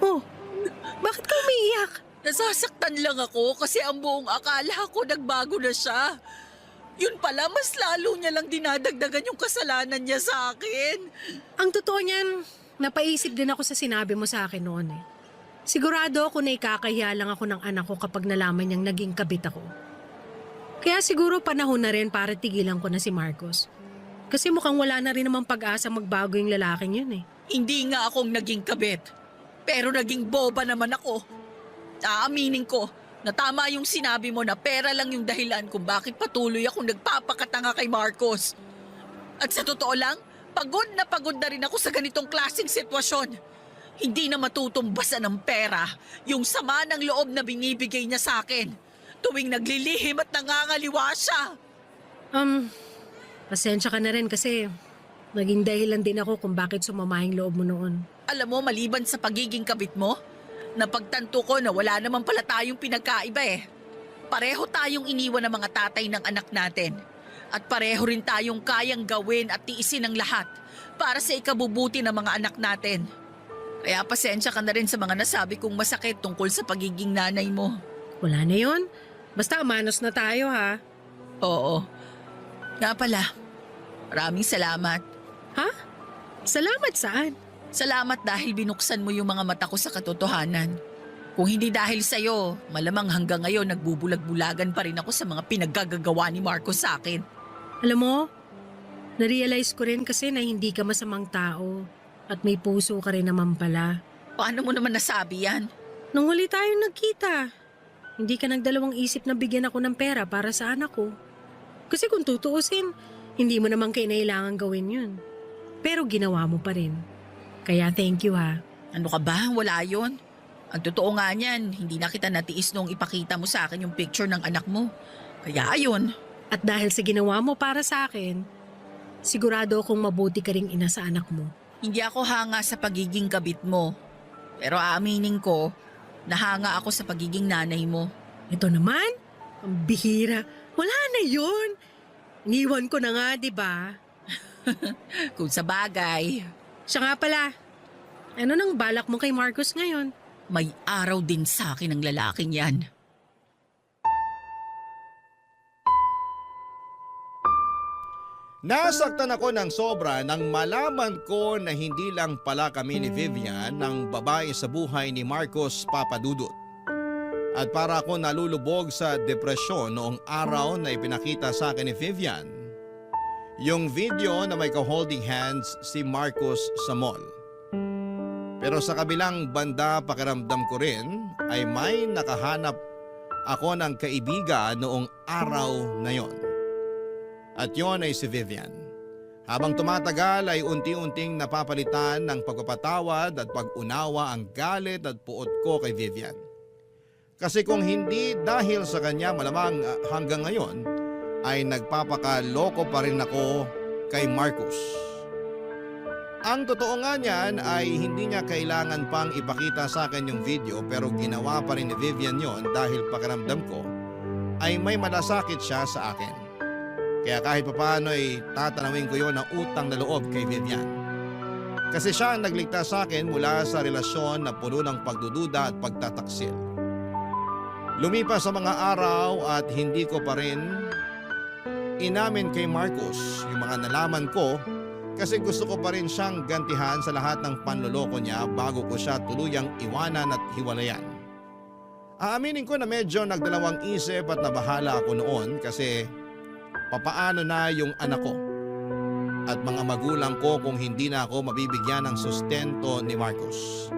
Oh, bakit ka umiiyak? Nasasaktan lang ako kasi ang buong akala ko nagbago na siya. Yun pala, mas lalo niya lang dinadagdagan yung kasalanan niya sa akin. Ang totoo niyan, napaisip din ako sa sinabi mo sa akin noon eh. Sigurado ako na ikakahiya lang ako ng anak ko kapag nalaman niyang naging kabit ako. Kaya siguro panahon na rin para tigilan ko na si Marcos. Kasi mukhang wala na rin namang pag-asa magbago yung lalaking yun eh. Hindi nga akong naging kabit. Pero naging boba naman ako. Aaminin ko na tama yung sinabi mo na pera lang yung dahilan kung bakit patuloy akong nagpapakatanga kay Marcos. At sa totoo lang, pagod na rin ako sa ganitong klaseng sitwasyon. Hindi na matutumbasan ng pera yung sama ng loob na binibigay niya sa akin tuwing naglilihim at nangangaliwa siya. Pasensya ka na rin kasi naging dahilan din ako kung bakit sumama yung loob mo noon. Alam mo, maliban sa pagiging kabit mo, napagtanto ko na wala naman pala tayong pinagkaiba eh. Pareho tayong iniwan ng mga tatay ng anak natin. At pareho rin tayong kayang gawin at tiisin ang lahat para sa ikabubuti ng mga anak natin. Kaya pasensya ka na rin sa mga nasabi kong masakit tungkol sa pagiging nanay mo. Wala na yun. Basta manos na tayo ha. Oo. Nga pala, maraming salamat. Ha? Salamat saan? Salamat dahil binuksan mo yung mga mata ko sa katotohanan. Kung hindi dahil sa'yo, malamang hanggang ngayon nagbubulag-bulagan pa rin ako sa mga pinaggagawa ni Marcos sa akin. Alam mo, narealize ko rin kasi na hindi ka masamang tao at may puso ka rin naman pala. Paano mo naman nasabi yan? Nung huli tayong nagkita, hindi ka nagdalawang isip na bigyan ako ng pera para sa anak ko. Kasi kung tutuusin, Hindi mo naman kinailangan gawin yun. Pero ginawa mo pa rin. Kaya thank you ha. Ano ka ba? Wala yon. Ang totoo nga niyan, hindi na kita natiis nung ipakita mo sa akin yung picture ng anak mo. Kaya ayun. At dahil sa ginawa mo para sa akin, sigurado akong mabuti ka ring ina sa anak mo. Hindi ako hanga sa pagiging kabit mo. Pero aaminin ko, nahanga ako sa pagiging nanay mo. Ito naman, ang bihira. Wala na yun. Iniwan ko na nga, di ba? Kung sa bagay. Siya nga pala, ano nang balak mo kay Marcos ngayon? May araw din sa akin ang lalaking yan. Nasaktan ako ng sobra nang malaman ko na hindi lang pala kami ni Vivian ng babae sa buhay ni Marcos Papadudut. At para ako nalulubog sa depresyon noong araw na ipinakita sa akin ni Vivian, yung video na may ka-holding hands si Marcos sa mall. Pero sa kabilang banda pakiramdam ko rin ay may nakahanap ako ng kaibigan noong araw na yon. At yon ay si Vivian. Habang tumatagal ay unti-unting napapalitan ng pagpapatawad at pag-unawa ang galit at puot ko kay Vivian. Kasi kung hindi dahil sa kanya malamang hanggang ngayon ay nagpapakaloko pa rin ako kay Marcos. Ang totoo nga niyan ay hindi niya kailangan pang ipakita sa akin yung video pero ginawa pa rin ni Vivian yon dahil pakiramdam ko ay may malasakit siya sa akin. Kaya kahit papaano ay tatanawin ko yon ng utang na loob kay Vivian. Kasi siya ang nagligtas sa akin mula sa relasyon na puno ng pagdududa at pagtataksil. Lumipas sa mga araw at hindi ko pa rin inamin kay Marcos yung mga nalaman ko kasi gusto ko pa rin siyang gantihan sa lahat ng panloloko niya bago ko siya tuluyang iwanan at hiwalayan. Aaminin ko na medyo nagdalawang isip at nabahala ako noon kasi papaano na yung anak ko at mga magulang ko kung hindi na ako mabibigyan ng sustento ni Marcos.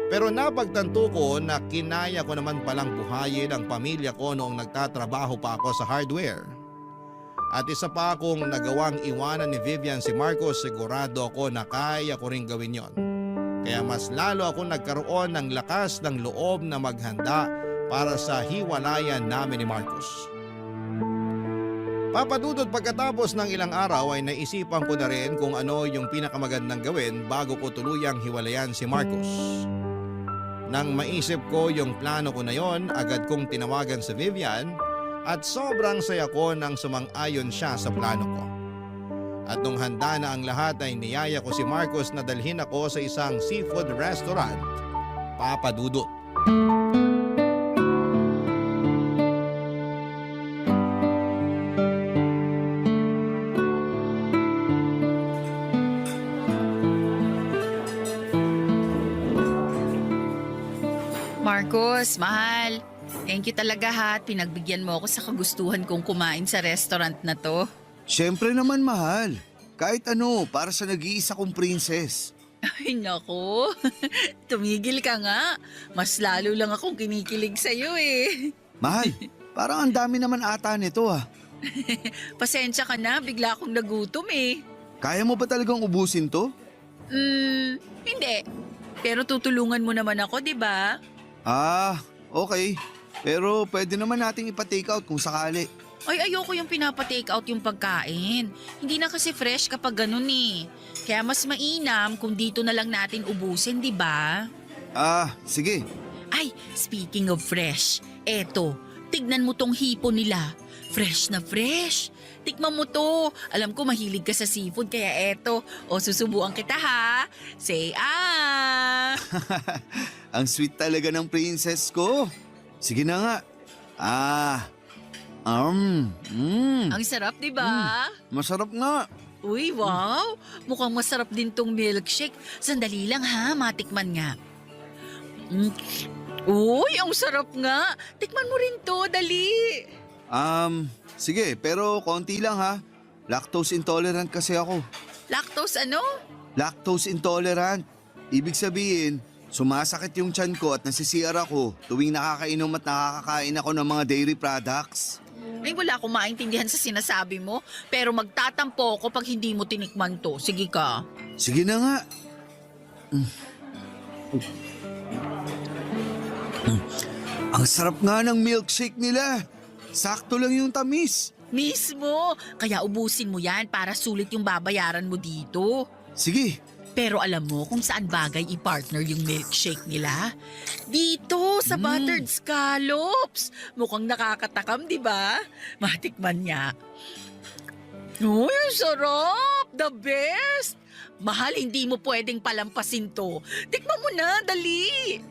Pero napagtanto ko na kinaya ko naman palang buhayin ang pamilya ko noong nagtatrabaho pa ako sa hardware. At isa pa akong nagawang iwanan ni Vivian si Marcos, sigurado ako na kaya ko rin gawin yon. Kaya mas lalo ako nagkaroon ng lakas ng loob na maghanda para sa hiwalayan namin ni Marcos. Papadudod pagkatapos ng ilang araw ay naisipan ko na rin kung ano yung pinakamagandang gawin bago ko tuluyang hiwalayan si Marcos. Nang maisip ko yung plano ko na yon, agad kong tinawagan si Vivian at sobrang saya ko nang sumang-ayon siya sa plano ko. At nung handa na ang lahat ay niyaya ko si Marcos na dalhin ako sa isang seafood restaurant, Papadudot. Marcos, mahal. Thank you talaga ha at pinagbigyan mo ako sa kagustuhan kong kumain sa restaurant na to. Siyempre naman mahal. Kahit ano, para sa nag-iisa kong princess. Ay nako, tumigil ka nga. Mas lalo lang akong kinikilig sa'yo eh. Mahal, parang ang dami naman ata nito ah. Pasensya ka na, bigla akong nagutom eh. Kaya mo ba talagang ubusin to? Hindi. Pero tutulungan mo naman ako, di ba? Ah, okay. Pero pwede naman nating ipa-take out kung sakali. Ay, ayoko yung pinapa-take out yung pagkain. Hindi na kasi fresh kapag ganun eh. Kaya mas mainam kung dito na lang natin ubusin, di ba? Ah, sige. Ay, speaking of fresh, eto, tignan mo tong hipo nila. Fresh na fresh. Tikman mo to. Alam ko mahilig ka sa seafood kaya eto. O susubuan kita ha. Say ah. Ang sweet talaga ng princess ko. Sige na nga. Ang sarap, di ba? Masarap nga. Uy, wow. Mukhang masarap din tong milkshake. Sandali lang ha, matikman nga. Uy, ang sarap nga. Tikman mo rin to, dali. Sige, pero konti lang ha. Lactose intolerant kasi ako. Lactose ano? Lactose intolerant. Ibig sabihin, sumasakit yung tiyan ko at nasisiyar ako tuwing nakakainom at nakakakain ako ng mga dairy products. Ay, wala akong maintindihan sa sinasabi mo. Pero magtatampo ako pag hindi mo tinikman to. Sige ka. Sige na nga. Ang sarap nga ng milkshake nila. Sakto lang yung tamis. Mismo. Kaya ubusin mo yan para sulit yung babayaran mo dito. Sige. Pero alam mo kung saan bagay i-partner yung milkshake nila? Dito, sa buttered scallops. Mukhang nakakatakam, di ba? Matikman niya. Uy, ang sarap! The best! Mahal, hindi mo pwedeng palampasin to. Tikman mo na, dali!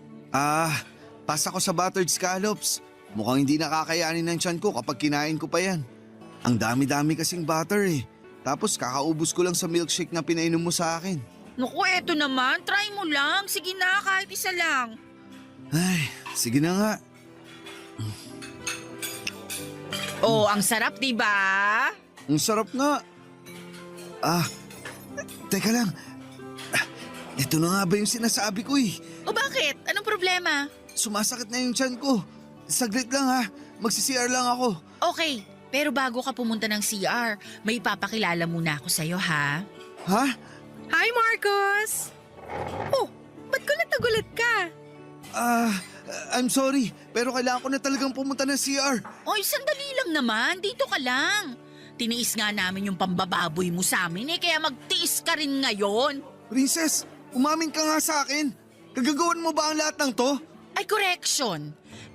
Pas ako sa buttered scallops. Mukhang hindi nakakayanin ng tiyan ko kapag kinain ko pa yan. Ang dami-dami kasing butter eh. Tapos kakaubos ko lang sa milkshake na pinainom mo sa akin. Naku, eto naman. Try mo lang. Sige na, kahit isa lang. Ay, sige na nga. Oh, ang sarap, di ba? Ang sarap nga. Teka lang. Ito na nga ba yung sinasabi ko eh. O bakit? Anong problema? Sumasakit na yung tiyan ko. Saglit lang ha. Magsi-CR lang ako. Okay, pero bago ka pumunta ng CR, may ipapakilala muna ako sa'yo, ha? Ha? Hi, Marcos! Oh, ba't gulat ka? I'm sorry, pero kailangan ko na talagang pumunta ng CR. Oy, sandali lang naman. Dito ka lang. Tiniis nga namin yung pambababoy mo sa amin kaya magtiis ka rin ngayon. Princess, umamin ka nga sa akin. Kagagawan mo ba ang lahat ng to? Ay, correction.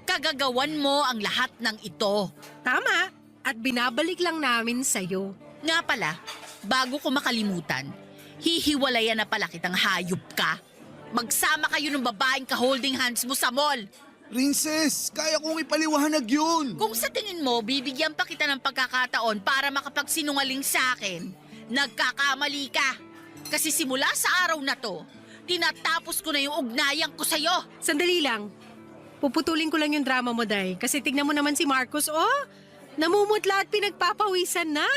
Kagagawan mo ang lahat ng ito. Tama, at binabalik lang namin sa'yo. Nga pala, bago ko makalimutan, hihiwalayan na pala kitang hayop ka. Magsama kayo ng babaeng ka-holding hands mo sa mall. Princess, kaya kong ipaliwanag yun. Kung sa tingin mo, bibigyan pa kita ng pagkakataon para makapagsinungaling sa akin, nagkakamali ka. Kasi simula sa araw na to, tinatapos ko na yung ugnayan ko sa'yo. Sandali lang. Puputulin ko lang yung drama mo, Day. Kasi tignan mo naman si Marcos, namumutla at pinagpapawisan na.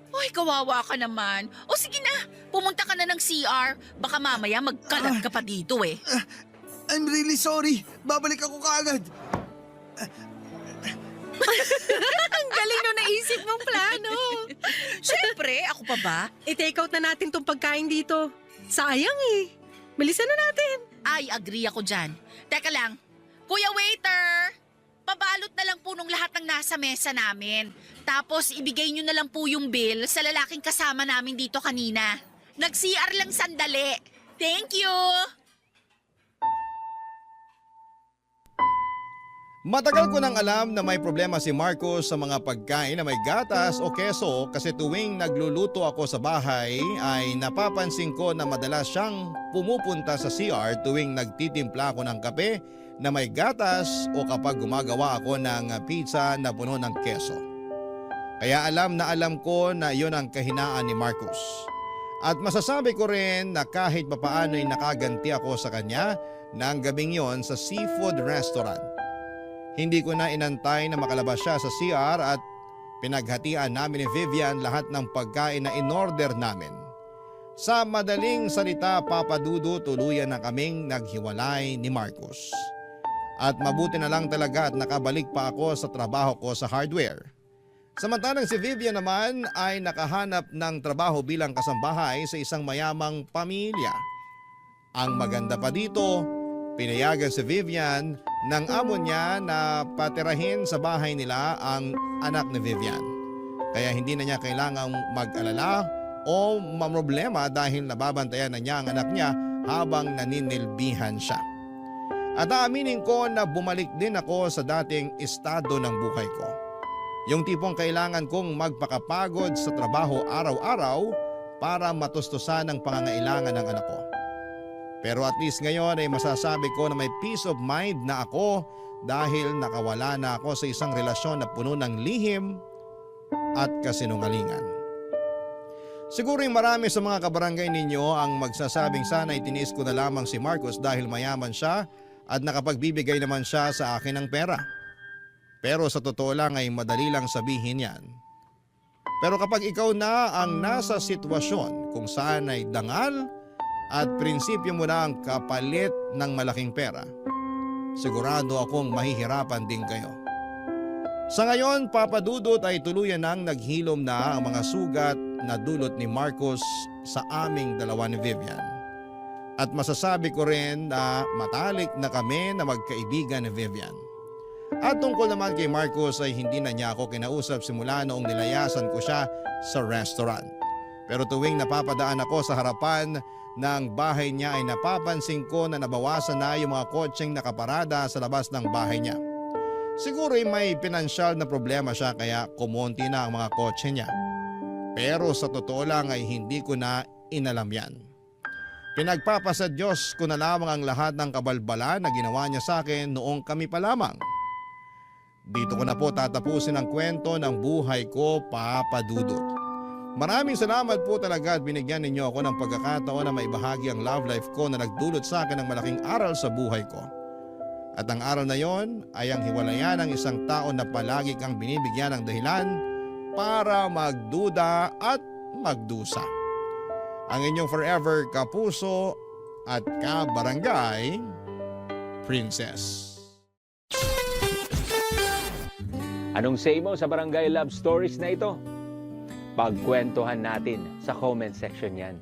Uy, kawawa ka naman. O sige na, pumunta ka na ng CR. Baka mamaya magkalat ka pa dito eh. I'm really sorry. Babalik ako kaagad. Ang galing nung naisip mong plano. Siyempre, ako pa ba? I-take out na natin tong pagkain dito. Sayang eh. Bilisan na natin. Ay, agree ako dyan. Teka lang, Kuya Waiter! Pabalot na lang po nung lahat ng nasa mesa namin. Tapos ibigay nyo na lang po yung bill sa lalaking kasama namin dito kanina. Nag-CR lang sandali. Thank you! Matagal ko nang alam na may problema si Marcos sa mga pagkain na may gatas o keso kasi tuwing nagluluto ako sa bahay ay napapansin ko na madalas siyang pumupunta sa CR tuwing nagtitimpla ako ng kape na may gatas o kapag gumagawa ako ng pizza na puno ng keso. Kaya alam na alam ko na yon ang kahinaan ni Marcos. At masasabi ko rin na kahit papaano ay nakaganti ako sa kanya ng gabing yon sa seafood restaurant. Hindi ko na inantay na makalabas siya sa CR at pinaghatian namin ni Vivian lahat ng pagkain na in-order namin. Sa madaling salita, Papa Dudu, tuluyan na kaming naghiwalay ni Marcos. At mabuti na lang talaga at nakabalik pa ako sa trabaho ko sa hardware. Samantalang si Vivian naman ay nakahanap ng trabaho bilang kasambahay sa isang mayamang pamilya. Ang maganda pa dito, pinayagan si Vivian ng amo niya na patirahin sa bahay nila ang anak ni Vivian. Kaya hindi na niya kailangang mag-alala o mamroblema dahil nababantayan na niya ang anak niya habang naninilbihan siya. At aaminin ko na bumalik din ako sa dating estado ng buhay ko. Yung tipong kailangan kong magpakapagod sa trabaho araw-araw para matustusan ang pangangailangan ng anak ko. Pero at least ngayon ay masasabi ko na may peace of mind na ako dahil nakawala na ako sa isang relasyon na puno ng lihim at kasinungalingan. Siguro yung marami sa mga kabarangay ninyo ang magsasabing sana itiniis ko na lamang si Marcos dahil mayaman siya at nakapagbibigay naman siya sa akin ng pera. Pero sa totoo lang ay madali lang sabihin yan. Pero kapag ikaw na ang nasa sitwasyon kung saan ay dangal at prinsipyo mo na ang kapalit ng malaking pera, sigurado akong mahihirapan din kayo. Sa ngayon, Papa Dudut, ay tuluyan nang naghilom na ang mga sugat na dulot ni Marcos sa aming dalawa ni Vivian. At masasabi ko rin na matalik na kami na magkaibigan ni Vivian. At tungkol naman kay Marcos ay hindi na niya ako kinausap simula noong nilayasan ko siya sa restaurant. Pero tuwing napapadaan ako sa harapan ng bahay niya ay napapansin ko na nabawasan na yung mga kotseng nakaparada sa labas ng bahay niya. Siguro ay may pinansyal na problema siya kaya kumonti na ang mga kotse niya. Pero sa totoo lang ay hindi ko na inalam yan. Pinagpapasa Diyos ko na lamang ang lahat ng kabalbala na ginawa niya sa akin noong kami pa lamang. Dito ko na po tatapusin ang kwento ng buhay ko, Papa Dudut. Maraming salamat po talaga at binigyan ninyo ako ng pagkakataon na maibahagi ang love life ko na nagdulot sa akin ng malaking aral sa buhay ko. At ang aral na yon ay ang hiwalayan ng isang tao na palagi kang binibigyan ng dahilan para magduda at magdusa. Ang inyong forever kapuso at kabarangay Princess. Anong say mo sa Barangay Love Stories na ito? Pagkwentuhan natin sa comment section yan.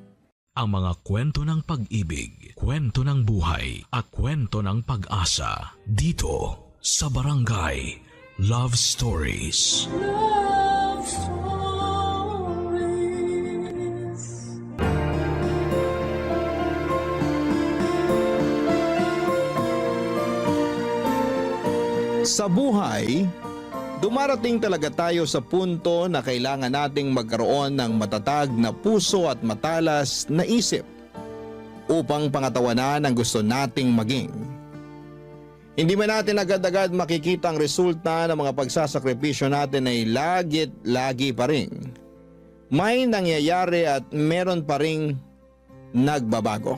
Ang mga kwento ng pag-ibig, kwento ng buhay at kwento ng pag-asa dito sa Barangay Love Stories. Love Stories. Sa buhay, dumarating talaga tayo sa punto na kailangan nating magkaroon ng matatag na puso at matalas na isip upang pangatawanan ang gusto nating maging. Hindi man natin agad-agad makikita ang resulta ng mga pagsasakripisyo natin ay lagi pa rin. May nangyayari at meron pa ring nagbabago.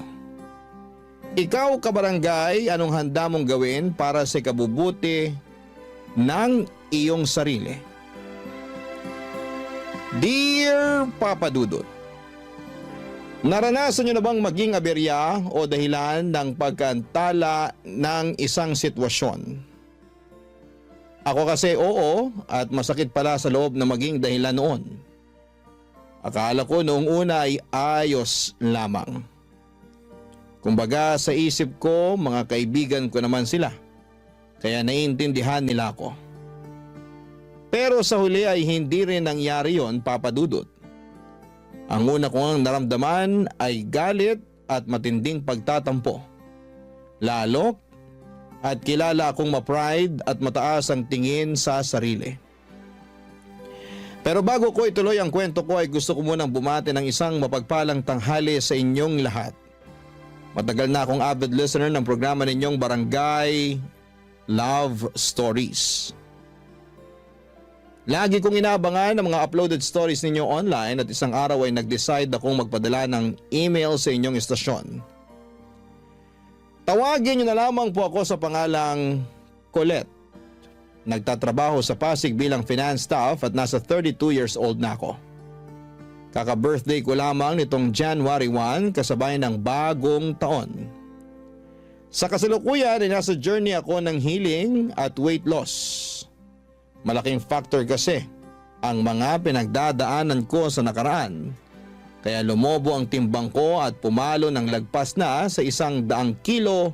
Ikaw, kabarangay, anong handa mong gawin para sa ikabubuti ng iyong sarili? Dear Papa Dudut, naranasan nyo na bang maging aberya o dahilan ng pagkantala ng isang sitwasyon? Ako kasi oo at masakit pala sa loob na maging dahilan noon. Akala ko noong una ay ayos lamang. Kumbaga sa isip ko, mga kaibigan ko naman sila. Kaya naiintindihan nila ako. Pero sa huli ay hindi rin nangyari yon, Papa Dudut. Ang una kong naramdaman ay galit at matinding pagtatampo. Lalo at kilala akong ma-pride at mataas ang tingin sa sarili. Pero bago ko ituloy ang kwento ko ay gusto ko munang bumati ng isang mapagpalang tanghali sa inyong lahat. Matagal na akong avid listener ng programa ninyong Barangay Love Stories. Lagi kong inaabangan ang mga uploaded stories ninyo online at isang araw ay nag-decide akong magpadala ng email sa inyong istasyon. Tawagin niyo na lamang po ako sa pangalang Colette. Nagtatrabaho sa Pasig bilang finance staff at nasa 32 years old na ako. Kaka-birthday ko lamang nitong January 1 kasabay ng bagong taon. Sa kasalukuyan ay nasa journey ako ng healing at weight loss. Malaking factor kasi ang mga pinagdadaanan ko sa nakaraan. Kaya lumobo ang timbang ko at pumalo ng lagpas na sa 100 kilo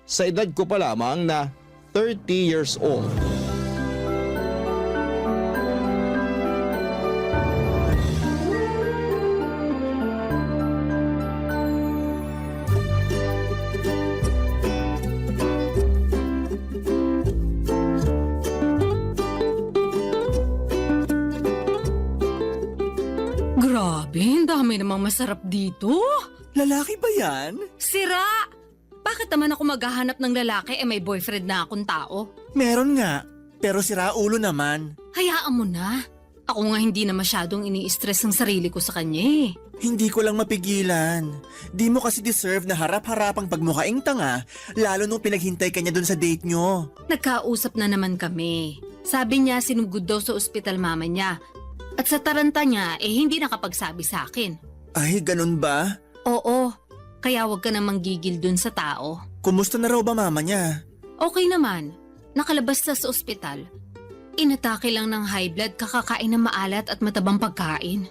sa edad ko pa lamang na 30 years old. Grabe, ang dami namang masarap dito. Lalaki ba yan? Sira! Bakit naman ako maghahanap ng lalaki may boyfriend na akong tao? Meron nga, pero sira ulo naman. Hayaan mo na. Ako nga hindi na masyadong ini-stress ang sarili ko sa kanya eh. Hindi ko lang mapigilan. Di mo kasi deserve na harap-harapang pagmukhaing tanga, lalo nung pinaghintay ka niya dun sa date nyo. Nagkausap na naman kami. Sabi niya sinugod daw sa ospital mama niya. At sa taranta niya, hindi nakapagsabi sa akin. Ay, ganun ba? Oo, kaya wag ka namang gigil dun sa tao. Kumusta na raw ba mama niya? Okay naman, nakalabas na sa ospital. Inatake lang ng high blood kakakain ng maalat at matabang pagkain.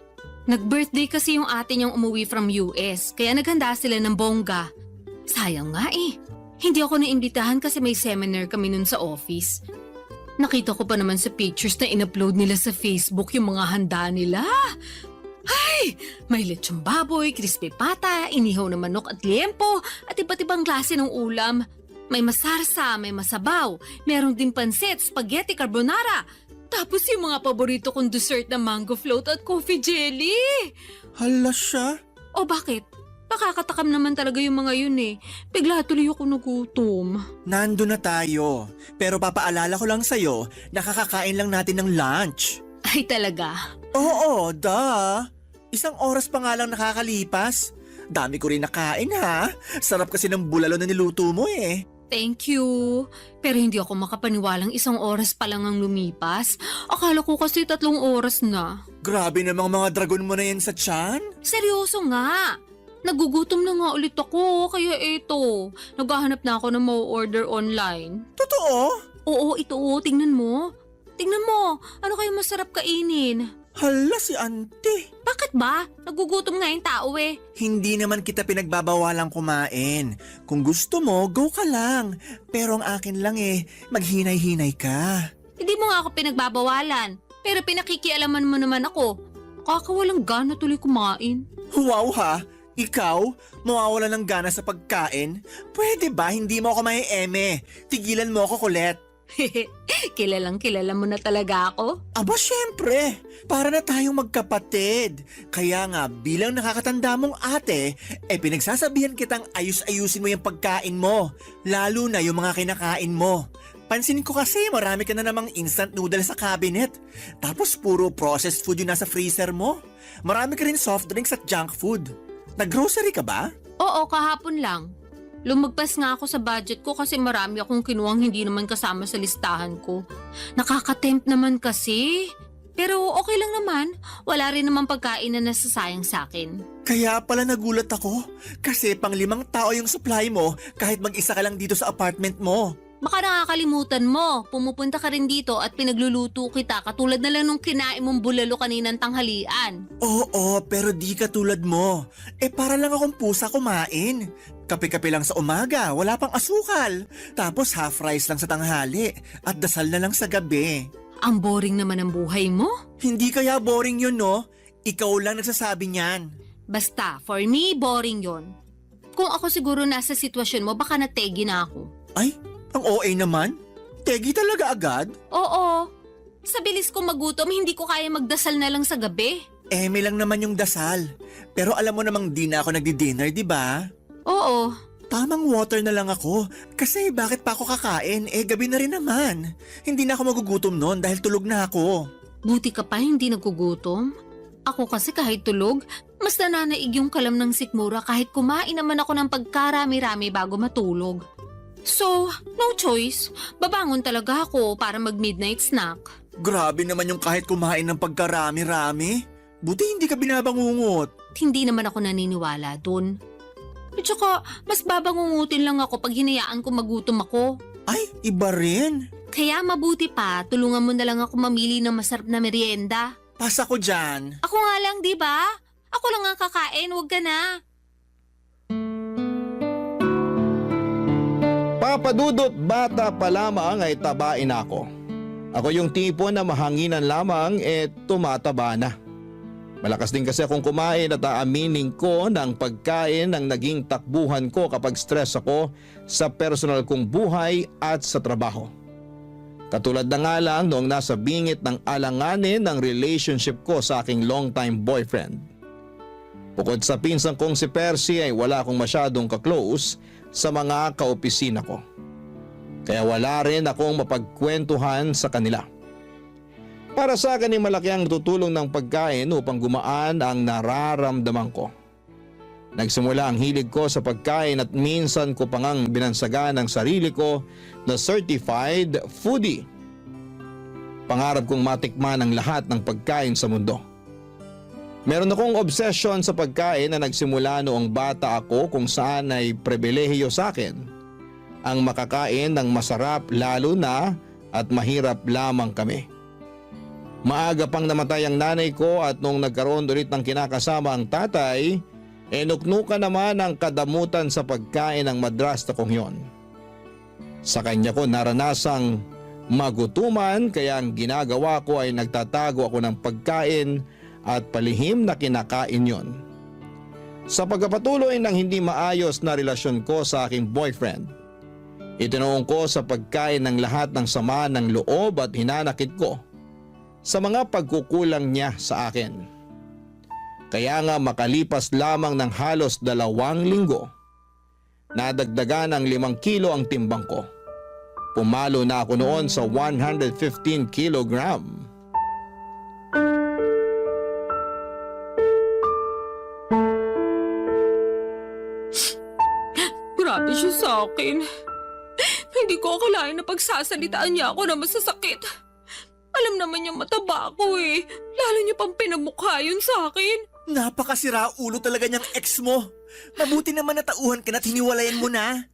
Nag-birthday kasi yung ate niyang umuwi from US, kaya naghanda sila ng bongga. Sayang nga eh. Hindi ako naimbitahan kasi may seminar kami nun sa office. Nakita ko pa naman sa pictures na in-upload nila sa Facebook yung mga handa nila. Ay! May lechong baboy, crispy pata, inihaw na manok at liempo, at iba't ibang klase ng ulam. May masarsa, may masabaw, meron din pansit, spaghetti carbonara. Tapos yung mga paborito kong dessert na mango float at coffee jelly. Hala siya. O bakit? Nakakatakam naman talaga yung mga yun eh. Bigla tuloy ako nagutom. Nando na tayo. Pero papaalala ko lang sa'yo, nakakakain lang natin ng lunch. Ay talaga? Oo, duh. 1 oras pa nga lang nakakalipas. Dami ko rin nakain ha. Sarap kasi ng bulalo na niluto mo eh. Thank you. Pero hindi ako makapaniwalang 1 oras pa lang ang lumipas. Akala ko kasi 3 oras na. Grabe namang mga dragon mo na yan sa tiyan. Seryoso nga. Nagugutom na nga ulit ako, kaya eto. Naghahanap na ako ng ma-order online. Totoo? Oo, ito. Tingnan mo. Tingnan mo. Ano kayo masarap kainin? Hala si auntie. Bakit ba? Nagugutom nga yung tao eh. Hindi naman kita pinagbabawalang kumain. Kung gusto mo, go ka lang. Pero ang akin lang maghinay-hinay ka. Hindi mo nga ako pinagbabawalan. Pero pinakikialaman mo naman ako. Kakawalang gana tuloy kumain. Wow ha! Ikaw, mawawala ng gana sa pagkain? Pwede ba hindi mo ako maieme? Tigilan mo ako, Colette. Kilalang kilala mo na talaga ako? Aba syempre, para na tayong magkapatid. Kaya nga bilang nakakatanda mong ate, pinagsasabihan kitang ayus-ayusin mo yung pagkain mo. Lalo na yung mga kinakain mo. Pansin ko kasi marami ka na namang instant noodles sa cabinet. Tapos puro processed food yung nasa freezer mo. Marami ka rin soft drinks at junk food. Nag-grocery ka ba? Oo, kahapon lang. Lumagpas nga ako sa budget ko kasi marami akong kinuwang hindi naman kasama sa listahan ko. Nakaka-tempt naman kasi. Pero okay lang naman. Wala rin naman pagkain na nasasayang sa akin. Kaya pala nagulat ako. Kasi pang 5 tao yung supply mo kahit mag-isa ka lang dito sa apartment mo. Baka nakakalimutan mo. Pumupunta ka rin dito at pinagluluto kita katulad na lang nung kinain mong bulalo kaninang tanghalian. Oo, pero di katulad mo. Para lang akong pusa kumain. Kape-kape lang sa umaga, wala pang asukal. Tapos half rice lang sa tanghali at dasal na lang sa gabi. Ang boring naman ang buhay mo. Hindi kaya boring yun, no? Ikaw lang nagsasabi niyan. Basta, for me, boring yon. Kung ako siguro nasa sitwasyon mo, baka nategi na ako. Ay, ang OA naman? Tegi talaga agad? Oo. Sa bilis ko magutom, hindi ko kaya magdasal na lang sa gabi. May lang naman yung dasal. Pero alam mo namang di na ako nagdi-dinner, di ba? Oo. Tamang water na lang ako. Kasi bakit pa ako kakain? Gabi na rin naman. Hindi na ako magugutom noon dahil tulog na ako. Buti ka pa hindi nagugutom. Ako kasi kahit tulog, mas nananaig yung kalam ng sikmura kahit kumain naman ako ng pagkarami-rami bago matulog. So, no choice. Babangon talaga ako para mag-midnight snack. Grabe naman yung kahit kumain ng pagkarami-rami. Buti hindi ka binabangungot. Hindi naman ako naniniwala dun. At saka, mas babangungutin lang ako pag hinayaan ko magutom ako. Ay, iba rin. Kaya mabuti pa, tulungan mo na lang ako mamili ng masarap na merienda. Pasa ko dyan. Ako nga lang, di ba? Ako lang ang kakain, wag ka na. Papadudot bata pa lamang ay tabain ako. Ako yung tipo na mahanginan lamang tumataba na. Malakas din kasi akong kumain at aaminin ko ng pagkain ang naging takbuhan ko kapag stress ako sa personal kong buhay at sa trabaho. Katulad na nga lang noong nasa bingit ng alanganin ng relationship ko sa aking longtime boyfriend. Bukod sa pinsan kong si Percy ay wala akong masyadong ka-close sa mga kaopisina ko. Kaya wala rin akong mapagkwentuhan sa kanila. Para sa akin ay malaki ang tutulong ng pagkain upang gumaan ang nararamdaman ko. Nagsimula ang hilig ko sa pagkain at minsan ko pa ngang binansagan ang sarili ko na certified foodie. Pangarap kong matikman ang lahat ng pagkain sa mundo. Meron akong obsession sa pagkain na nagsimula noong bata ako kung saan ay pribilehiyo sa akin ang makakain ng masarap lalo na at mahirap lamang kami. Maaga pang namatay ang nanay ko at nung nagkaroon ulit ng kinakasama ang tatay, nuknukan naman ang kadamutan sa pagkain ng madrasta kong yon. Sa kanya ko naranasang magutuman kaya ang ginagawa ko ay nagtatago ako ng pagkain at palihim na kinakain yon. Sa pagpapatuloy ng hindi maayos na relasyon ko sa aking boyfriend, itinuong ko sa pagkain ng lahat ng sama ng loob at hinanakit ko sa mga pagkukulang niya sa akin. Kaya nga makalipas lamang ng halos 2 linggo, nadagdagan ng 5 kilo ang timbang ko. Pumalo na ako noon sa 115 kilogram. Grabe siya sa akin. Hindi ko akalain na pagsasalitaan niya ako na masasakit. Alam naman niya mataba ako eh. Lalo niya pang pinamukha yun sa akin. Napakasira ulo talaga niyang ex mo. Mabuti naman natauhan ka na't hiniwalayan mo na.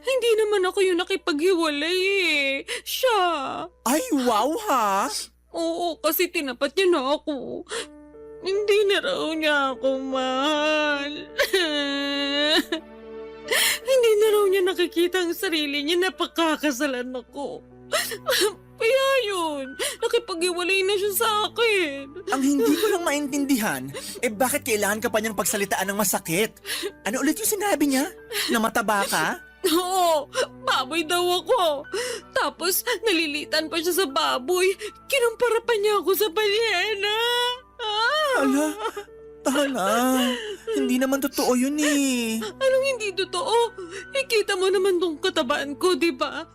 Hindi naman ako yung nakipaghiwalay eh. Siya. Ay, wow ha? Oo, kasi tinapat niya na ako. Hindi na raw niya ako mahal. Hindi na raw niya nakikita ang sarili niya na pagkakasalan ako. Kaya yun, nakipag-iwalay na siya sa akin. Ang hindi ko lang maintindihan, bakit kailangan ka pa niyang pagsalitaan ng masakit? Ano ulit yung sinabi niya? Na mataba ka? Oo, baboy daw ako. Tapos nalilitan pa siya sa baboy. Kinumpara pa niya ako sa balyena. Ala, tala. Hindi naman totoo yun eh. Anong hindi totoo? Ikita mo naman tong katabaan ko, di ba?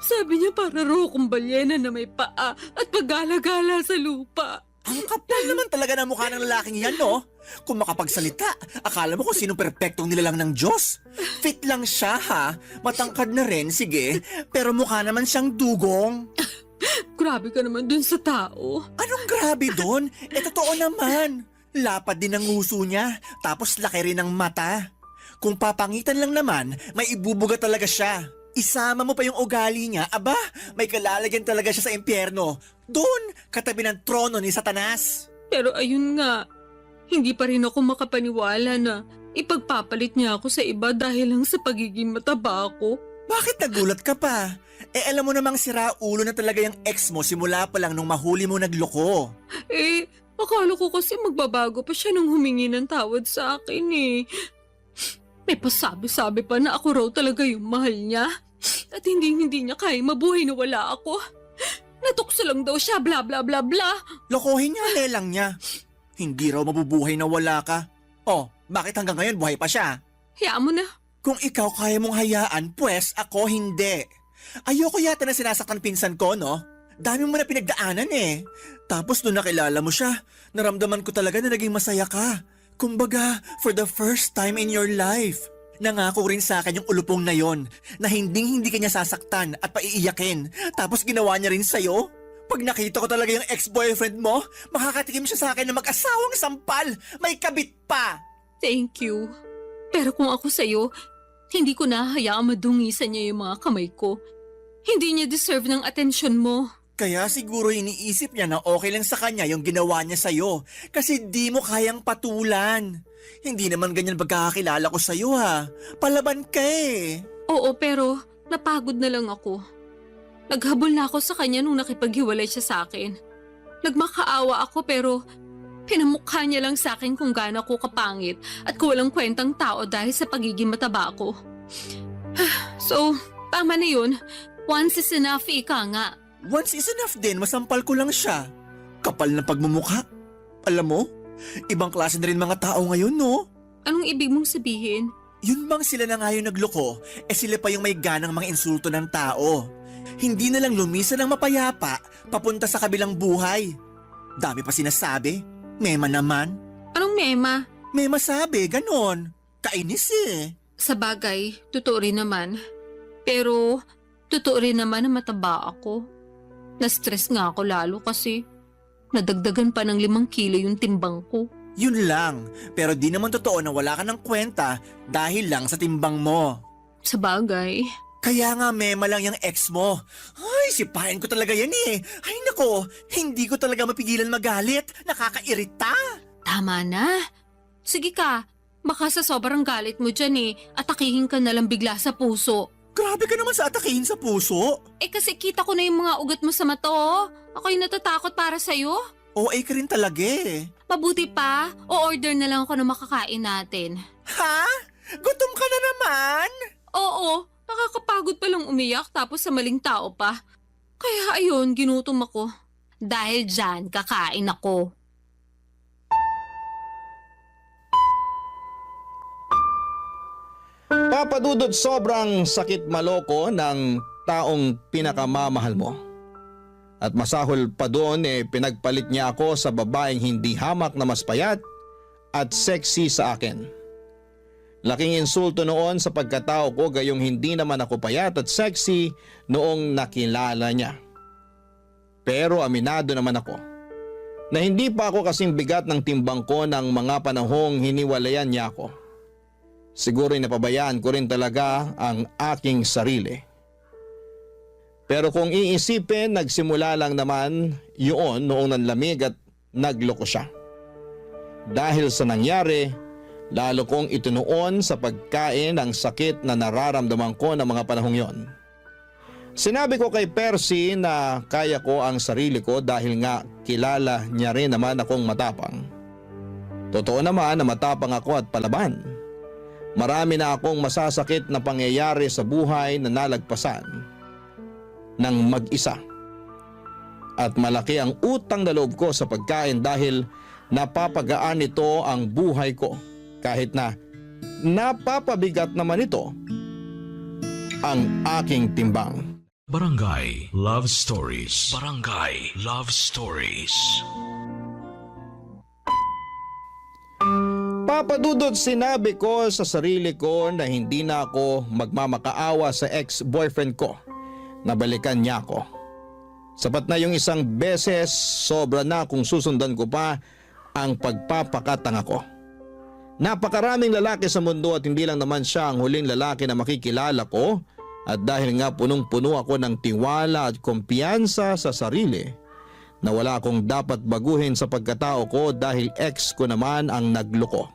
Sabi niya para raw akong balyena na may paa at paggala-gala sa lupa. Ang kapal naman talaga ng mukha ng lalaking yan, no? Kung makapagsalita, akala mo kung sinong perpektong nilalang ng Diyos. Fit lang siya, ha? Matangkad na rin, sige. Pero mukha naman siyang dugong. Grabe ka naman dun sa tao. Anong grabe dun? Totoo naman. Lapad din ang nguso niya, tapos laki rin ang mata. Kung papangitan lang naman, may ibubuga talaga siya. Isama mo pa yung ugali niya, aba, may kalalagyan talaga siya sa impyerno. Doon, katabi ng trono ni Satanas. Pero ayun nga, hindi pa rin ako makapaniwala na ipagpapalit niya ako sa iba dahil lang sa pagiging mataba ako. Bakit nagulat ka pa? Alam mo namang sira ulo na talaga yung ex mo simula pa lang nung mahuli mo nagloko. Akala ko kasi magbabago pa siya nung humingi ng tawad sa akin eh. May pasabi-sabi pa na ako raw talaga yung mahal niya. At hindi niya kaya mabuhay na wala ako. Natukso lang daw siya, bla bla bla bla. Lokohin niya, lelang niya. Hindi raw mabubuhay na wala ka. Oh, bakit hanggang ngayon buhay pa siya? Hayaan mo na. Kung ikaw kaya mong hayaan, pues ako hindi. Ayoko yata na sinasaktan pinsan ko, no? Dami mo na pinagdaanan eh. Tapos nung nakilala mo siya, naramdaman ko talaga na naging masaya ka. Kumbaga, for the first time in your life. Nangako rin sa akin yung ulupong na yon na hindi ka niya sasaktan at paiiyakin. Tapos ginawa niya rin sa'yo. Pag nakita ko talaga yung ex-boyfriend mo, makakatikim siya sa akin na mag-asawang sampal. May kabit pa. Thank you. Pero kung ako sa'yo, hindi ko nahahayaang madungisan niya yung mga kamay ko. Hindi niya deserve ng atensyon mo. Kaya siguro iniisip niya na okay lang sa kanya yung ginawa niya sa'yo kasi di mo kayang patulan. Hindi naman ganyan pagkakakilala ko sa'yo ha. Palaban ka eh. Oo, pero napagod na lang ako. Naghabol na ako sa kanya nung nakipaghiwalay siya sa akin. Nagmakaawa ako pero pinamukha niya lang sa akin kung gaano ako kapangit at kung walang kwentang tao dahil sa pagiging mataba ko. So, tama na yun. Once is enough, ika nga. Once is enough din, masampal ko lang siya. Kapal na pagmumukha. Alam mo, ibang klase na rin mga tao ngayon, no? Anong ibig mong sabihin? Yun bang sila na nga yung nagloko, sila pa yung may ganang mga insulto ng tao. Hindi na lang lumisan ng mapayapa, papunta sa kabilang buhay. Dami pa sinasabi. Mema naman. Anong mema? Mema sabi, ganon. Kainis eh. Sa bagay, totoo rin naman. Pero, totoo rin naman na mataba ako. Na-stress nga ako lalo kasi nadagdagan pa ng 5 kilo yung timbang ko. Yun lang, pero di naman totoo na wala ka ng kwenta dahil lang sa timbang mo. Sa bagay. Kaya nga mema lang yung ex mo. Ay, sipain ko talaga yan eh. Ay nako, hindi ko talaga mapigilan magalit. Nakakairita. Tama na. Sige ka, baka sa sobrang galit mo dyan atakihin ka na lang bigla sa puso. Grabe ka naman sa atakihin sa puso. Kasi kita ko na yung mga ugat mo sa mata Ako'y natatakot para sa'yo. OA ka rin talaga eh. Mabuti pa, o-order na lang ako ng makakain natin. Ha? Gutom ka na naman? Oo, nakakapagod palang umiyak tapos sa maling tao pa. Kaya ayun, ginutom ako. Dahil dyan, kakain ako. Papa Dudut, sobrang sakit maloko ng taong pinakamamahal mo. At masahol pa doon pinagpalit niya ako sa babaeng hindi hamak na mas payat at sexy sa akin. Laking insulto noon sa pagkatao ko gayong hindi naman ako payat at sexy noong nakilala niya. Pero aminado naman ako na hindi pa ako kasing bigat ng timbang ko ng mga panahong hiniwalayan niya ako. Siguro napabayaan ko rin talaga ang aking sarili. Pero kung iisipin, nagsimula lang naman yun noong nanlamig at nagloko siya. Dahil sa nangyari, lalo kong itinuon sa pagkain ang sakit na nararamdaman ko ng mga panahong yon. Sinabi ko kay Percy na kaya ko ang sarili ko dahil nga kilala niya rin naman akong matapang. Totoo naman na matapang ako at palaban. Marami na akong masasakit na pangyayari sa buhay na nalagpasan ng mag-isa. At malaki ang utang na loob ko sa pagkain dahil napapagaan nito ang buhay ko kahit na napapabigat naman ito ang aking timbang. Barangay Love Stories. Barangay Love Stories. Papa Dudut, sinabi ko sa sarili ko na hindi na ako magmamakaawa sa ex-boyfriend ko. Nabalikan niya ako. Sapat na yung isang beses, sobra na kung susundan ko pa ang pagpapakatanga ko. Napakaraming lalaki sa mundo at hindi lang naman siya ang huling lalaki na makikilala ko. At dahil nga punong-puno ako ng tiwala at kumpiyansa sa sarili, na wala akong dapat baguhin sa pagkatao ko dahil ex ko naman ang nagloko.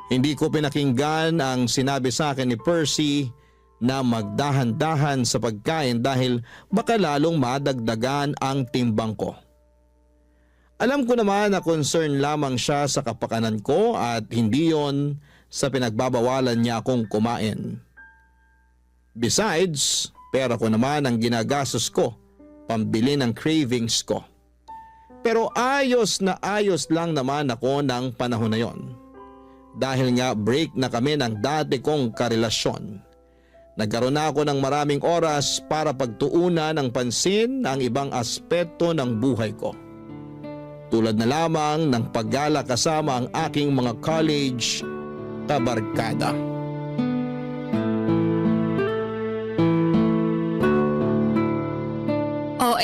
Hindi ko pinakinggan ang sinabi sa akin ni Percy na magdahan-dahan sa pagkain dahil baka lalong madagdagan ang timbang ko. Alam ko naman na concern lamang siya sa kapakanan ko at hindi yon sa pinagbabawalan niya akong kumain. Besides, pera ko naman ang ginagastos ko, pambili ng cravings ko. Pero ayos na ayos lang naman ako ng panahon na yon. Dahil nga break na kami ng dati kong karelasyon. Nagkaroon na ako ng maraming oras para pagtuunan ng pansin ang ibang aspeto ng buhay ko. Tulad na lamang ng paggala kasama ang aking mga college kabarkada.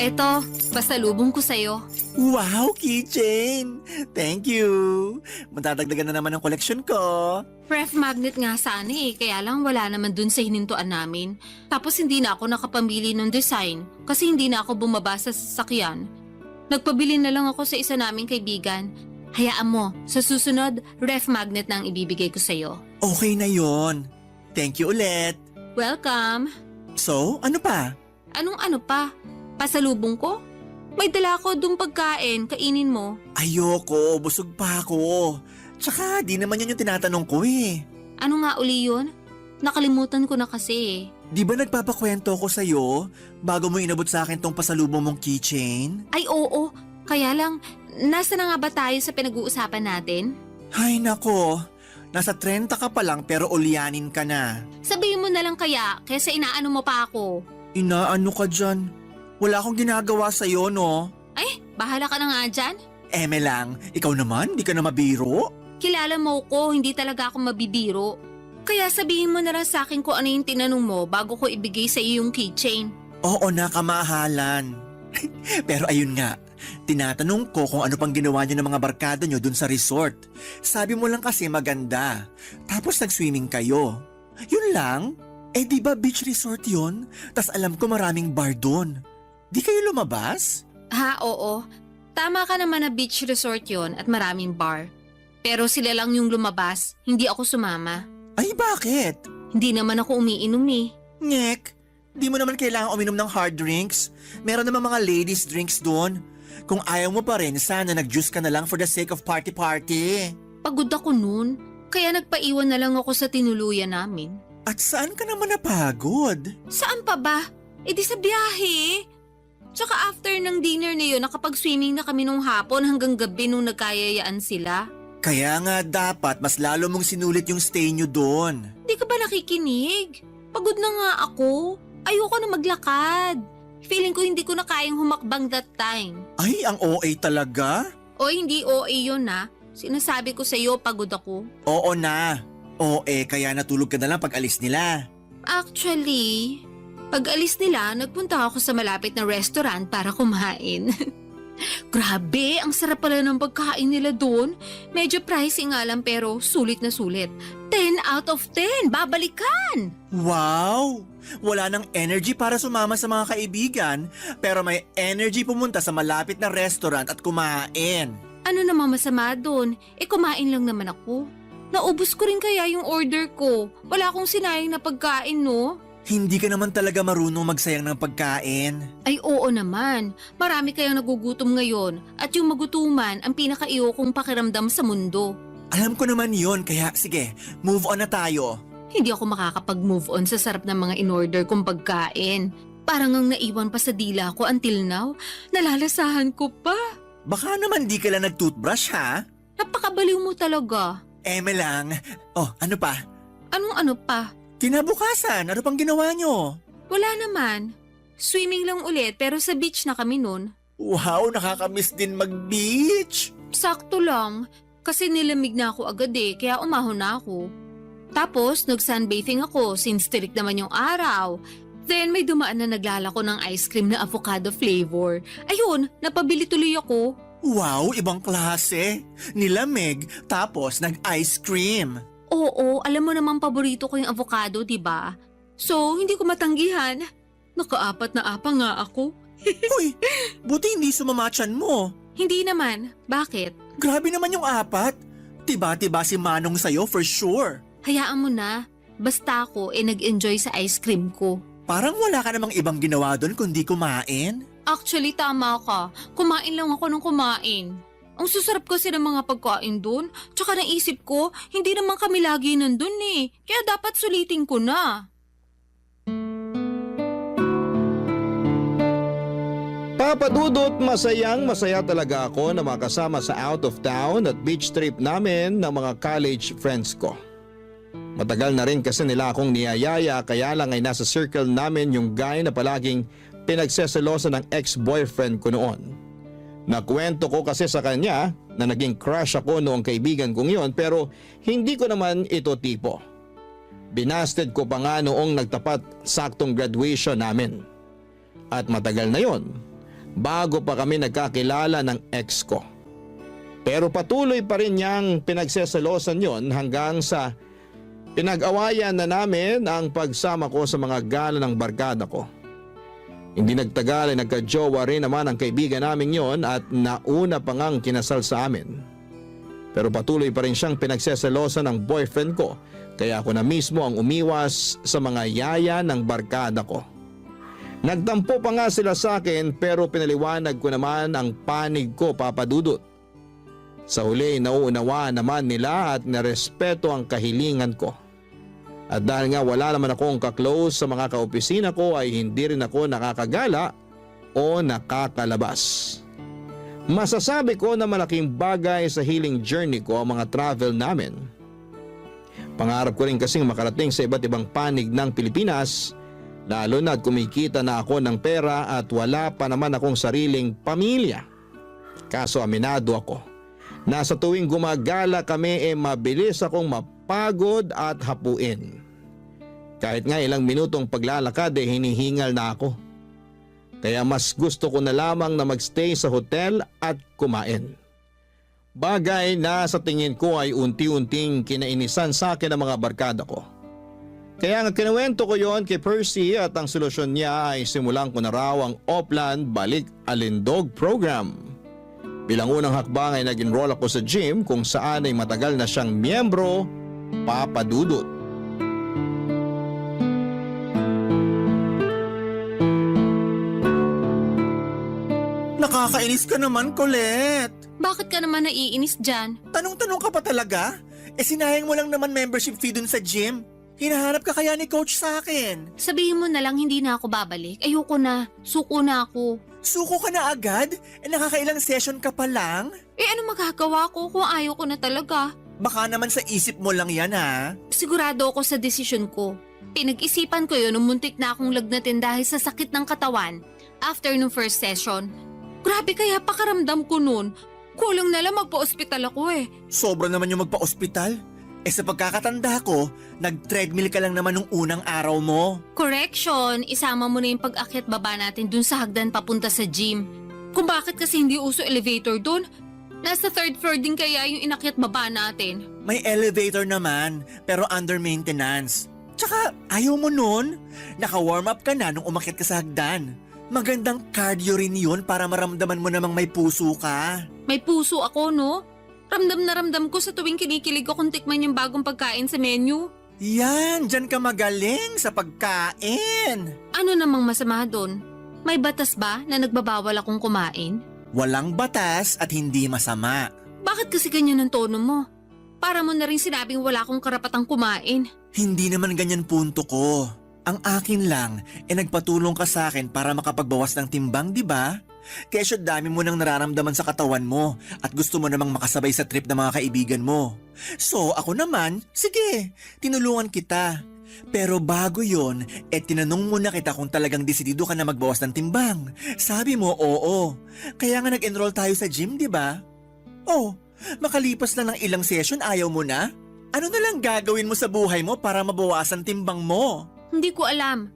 Eto, pasalubong ko sa'yo. Wow, keychain! Thank you! Matadagdagan na naman ang koleksyon ko. Ref magnet nga sana kaya lang wala naman dun sa hinintuan namin. Tapos hindi na ako nakapamili ng design kasi hindi na ako bumaba sa sasakyan. Nagpabili na lang ako sa isa naming kaibigan. Hayaan mo, sa susunod, ref magnet na ang ibibigay ko sa'yo. Okay na yon. Thank you ulit. Welcome! So, ano pa? Anong ano pa? Pasalubong ko? May dala ko dun pagkain, kainin mo. Ayoko, busog pa ako. Tsaka di naman yun yung tinatanong ko eh. Ano nga uli yun? Nakalimutan ko na kasi. Di ba nagpapakwento ko sa'yo bago mo inabot sa akin tong pasalubong mong keychain? Ay oo, kaya lang, nasa na nga ba tayo sa pinag-uusapan natin? Ay nako, nasa 30 ka pa lang pero ulyanin ka na. Sabihin mo na lang kaya, kaysa inaano mo pa ako. Inaano ka dyan? Wala akong ginagawa sa'yo, no? Ay, bahala ka na nga dyan. Eme lang, ikaw naman, di ka na mabiro? Kilala mo ko, hindi talaga ako mabibiro. Kaya sabihin mo na lang sa akin kung ano yung tinanong mo bago ko ibigay sa iyo yung keychain. Oo na, kamahalan. Pero ayun nga, tinatanong ko kung ano pang ginawa niyo ng mga barkada niyo dun sa resort. Sabi mo lang kasi maganda. Tapos nag-swimming kayo. Yun lang? Eh di ba beach resort yon? Tas alam ko maraming bar doon. Di kayo lumabas? Ha, oo. Tama ka naman na beach resort yon at maraming bar. Pero sila lang yung lumabas, hindi ako sumama. Ay bakit? Hindi naman ako umiinom eh. Ngek, di mo naman kailangan uminom ng hard drinks. Meron naman mga ladies drinks doon. Kung ayaw mo pa rin, sana nag-juice ka na lang for the sake of party-party. Pagod ako noon, kaya nagpaiwan na lang ako sa tinuluyan namin. At saan ka naman napagod? Saan pa ba? E di sa biyahe. Tsaka after ng dinner na yun, nakapag-swimming na kami nung hapon hanggang gabi nung nagkayayaan sila. Kaya nga dapat mas lalo mong sinulit yung stay nyo doon. Di ka ba nakikinig? Pagod na nga ako. Ayoko na maglakad. Feeling ko hindi ko na kayang humakbang that time. Ay, ang OA talaga? O hindi OA yun na. Sinasabi ko sa iyo, pagod ako. Oo na. OA, kaya natulog ka na lang pag alis nila. Actually, pag alis nila, nagpunta ako sa malapit na restaurant para kumain. Grabe, ang sarap pala ng pagkain nila doon. Medyo pricey nga lang pero sulit na sulit. 10 out of 10, babalikan! Wow! Wala nang energy para sumama sa mga kaibigan, pero may energy pumunta sa malapit na restaurant at kumain. Ano namang masama doon? Kumain lang naman ako. Naubos ko rin kaya yung order ko. Wala akong sinayang na pagkain, no? Hindi ka naman talaga marunong magsayang ng pagkain. Ay oo naman. Marami kayang nagugutom ngayon at yung magutuman ang pinaka-iyokong pakiramdam sa mundo. Alam ko naman yon, kaya sige, move on na tayo. Hindi ako makakapag-move on sa sarap ng mga in-order kong pagkain. Parang ang naiwan pa sa dila ko until now. Nalalasahan ko pa. Baka naman di ka lang nag-toothbrush ha? Napakabaliw mo talaga. Eme lang. Oh, ano pa? Anong ano pa? Kinabukasan, ano pang ginawa nyo? Wala naman. Swimming lang ulit pero sa beach na kami nun. Wow, nakakamiss din mag-beach. Sakto lang. Kasi nilamig na ako agad kaya umahon na ako. Tapos nag-sunbathing ako since tirik naman yung araw. Then may dumaan na naglalako ng ice cream na avocado flavor. Ayun, napabili tuloy ako. Wow, ibang klase. Nilamig, tapos nag-ice cream. Oo, alam mo namang paborito ko yung avocado, di ba? So, hindi ko matanggihan. Naka-4 na apa nga ako. Uy, buti hindi sumamatchan mo. Hindi naman. Bakit? Grabe naman yung 4. Tiba-tiba si Manong sa'yo for sure. Hayaan mo na. Basta ako nag-enjoy sa ice cream ko. Parang wala ka namang ibang ginawa doon kundi kumain. Actually, tama ka. Kumain lang ako ng kumain. Ang susarap kasi ng mga pagkain doon. Tsaka naisip ko, hindi naman kami lagi nandun Kaya dapat sulitin ko na. Papa Dudut, masaya talaga ako na makasama sa out of town at beach trip namin ng mga college friends ko. Matagal na rin kasi nila akong niyayaya kaya lang ay nasa circle namin yung guy na palaging pinagseselosan ng ex-boyfriend ko noon. Nakwento ko kasi sa kanya na naging crush ako noong kaibigan kong yon pero hindi ko naman ito tipo. Binasted ko pa nga noong nagtapat saktong graduation namin. At matagal na yon, bago pa kami nagkakilala ng ex ko. Pero patuloy pa rin niyang pinagseselosan yon hanggang sa pinag-awayan na namin ang pagsama ko sa mga gala ng barkada ko. Hindi nagtagal ay nagka-jowa rin naman ang kaibigan namin yon at nauna pa ngang kinasal sa amin. Pero patuloy pa rin siyang pinagseselosan ng boyfriend ko kaya ako na mismo ang umiwas sa mga yaya ng barkada ko. Nagtampo pa nga sila sa akin pero pinaliwanag ko naman ang panig ko, Papa Dudut. Sa huli nauunawa naman nila at narespeto ang kahilingan ko. At dahil nga wala naman akong kaklose sa mga kaopisina ko ay hindi rin ako nakakagala o nakakalabas. Masasabi ko na malaking bagay sa healing journey ko ang mga travel namin. Pangarap ko rin kasing makarating sa iba't ibang panig ng Pilipinas, lalo na at kumikita na ako ng pera at wala pa naman akong sariling pamilya. Kaso aminado ako, na sa tuwing gumagala kami mabilis akong mapagod at hapuin. Kahit nga ilang minutong paglalakad hinihingal na ako. Kaya mas gusto ko na lamang na magstay sa hotel at kumain. Bagay na sa tingin ko ay unti-unting kinainisan sa akin ng mga barkada ko. Kaya nga kinuwento ko yon kay Percy at ang solusyon niya ay simulan ko na raw ang Oplan Balik Alindog program. Bilang unang hakbang ay nag-enroll ako sa gym kung saan ay matagal na siyang miyembro, Papa Dudut. Nakakainis ka naman, Colette. Bakit ka naman naiinis dyan? Tanong-tanong ka pa talaga? Sinayang mo lang naman membership fee dun sa gym. Hinahanap ka kaya ni coach sa akin. Sabihin mo na lang hindi na ako babalik. Ayoko na. Suko na ako. Suko ka na agad? Nakakailang session ka pa lang? Ano magagawa ko kung ayaw ko na talaga? Baka naman sa isip mo lang yan ha. Sigurado ako sa desisyon ko. Pinag-isipan ko yun nung muntik na akong lagnatin dahil sa sakit ng katawan after nung first session. Grabe kaya pakaramdam ko nun. Kulang na lang magpa-ospital ako eh. Sobra naman yung magpa-ospital. Sa pagkakatanda ko, nag-treadmill ka lang naman nung unang araw mo. Correction, isama mo na yung pag-akyat baba natin dun sa hagdan papunta sa gym. Kung bakit kasi hindi uso elevator dun? Nasa 3rd floor din kaya yung inakyat baba natin. May elevator naman, pero under maintenance. Tsaka ayaw mo nun. Naka-warm up ka na nung umakyat ka sa hagdan. Magandang cardio rin yun para maramdaman mo namang may puso ka. May puso ako, no? Ramdam na ramdam ko sa tuwing kinikilig akong tikman yung bagong pagkain sa menu. Yan, dyan ka magaling sa pagkain. Ano namang masama doon? May batas ba na nagbabawal akong kumain? Walang batas at hindi masama. Bakit kasi ganyan ang tono mo? Para mo na rin sinabing wala akong karapatang kumain. Hindi naman ganyan punto ko. Ang akin lang, nagpatulong ka sa akin para makapagbawas ng timbang, di ba? Kesyo dami mo nang nararamdaman sa katawan mo at gusto mo namang makasabay sa trip ng mga kaibigan mo. So ako naman, sige, tinulungan kita. Pero bago yon, tinanong muna kita kung talagang desidido ka na magbawas ng timbang. Sabi mo, oo. Kaya nga nag-enroll tayo sa gym, di ba? Oh, makalipas lang ng ilang session ayaw mo na? Ano na lang gagawin mo sa buhay mo para mabawasan timbang mo? Hindi ko alam.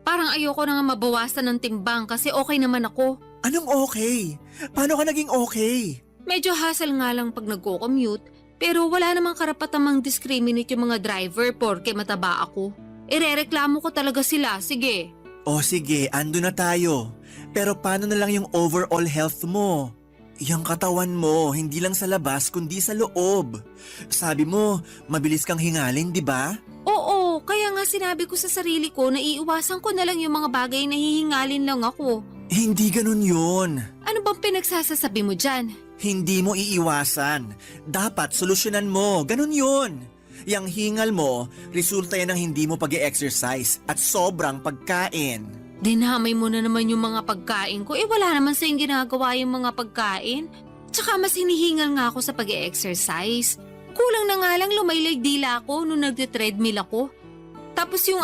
Parang ayoko na nga mabawasan ng timbang kasi okay naman ako. Anong okay? Paano ka naging okay? Medyo hassle nga lang pag nagko-commute, pero wala namang karapatang mang-discriminate yung mga driver porke mataba ako. Irereklamo ko talaga sila, sige. O sige, ando na tayo. Pero paano na lang yung overall health mo? Yung katawan mo, hindi lang sa labas kundi sa loob. Sabi mo, mabilis kang hingalin, di ba? Oo, kaya nga sinabi ko sa sarili ko na iiwasan ko na lang yung mga bagay na hihingalin lang ako. Hindi ganun yun. Ano bang pinagsasasabi mo dyan? Hindi mo iiwasan. Dapat solusyonan mo. Ganun yun. Yang hingal mo, resulta yan ng hindi mo pag-e-exercise at sobrang pagkain. Dinamay mo na naman yung mga pagkain ko. Wala naman sa yung ginagawa yung mga pagkain. Tsaka mas hinihingal nga ako sa pag-e-exercise. Kulang na nga lang lumaylag dila ako nung nagte-treadmill ako. Tapos yung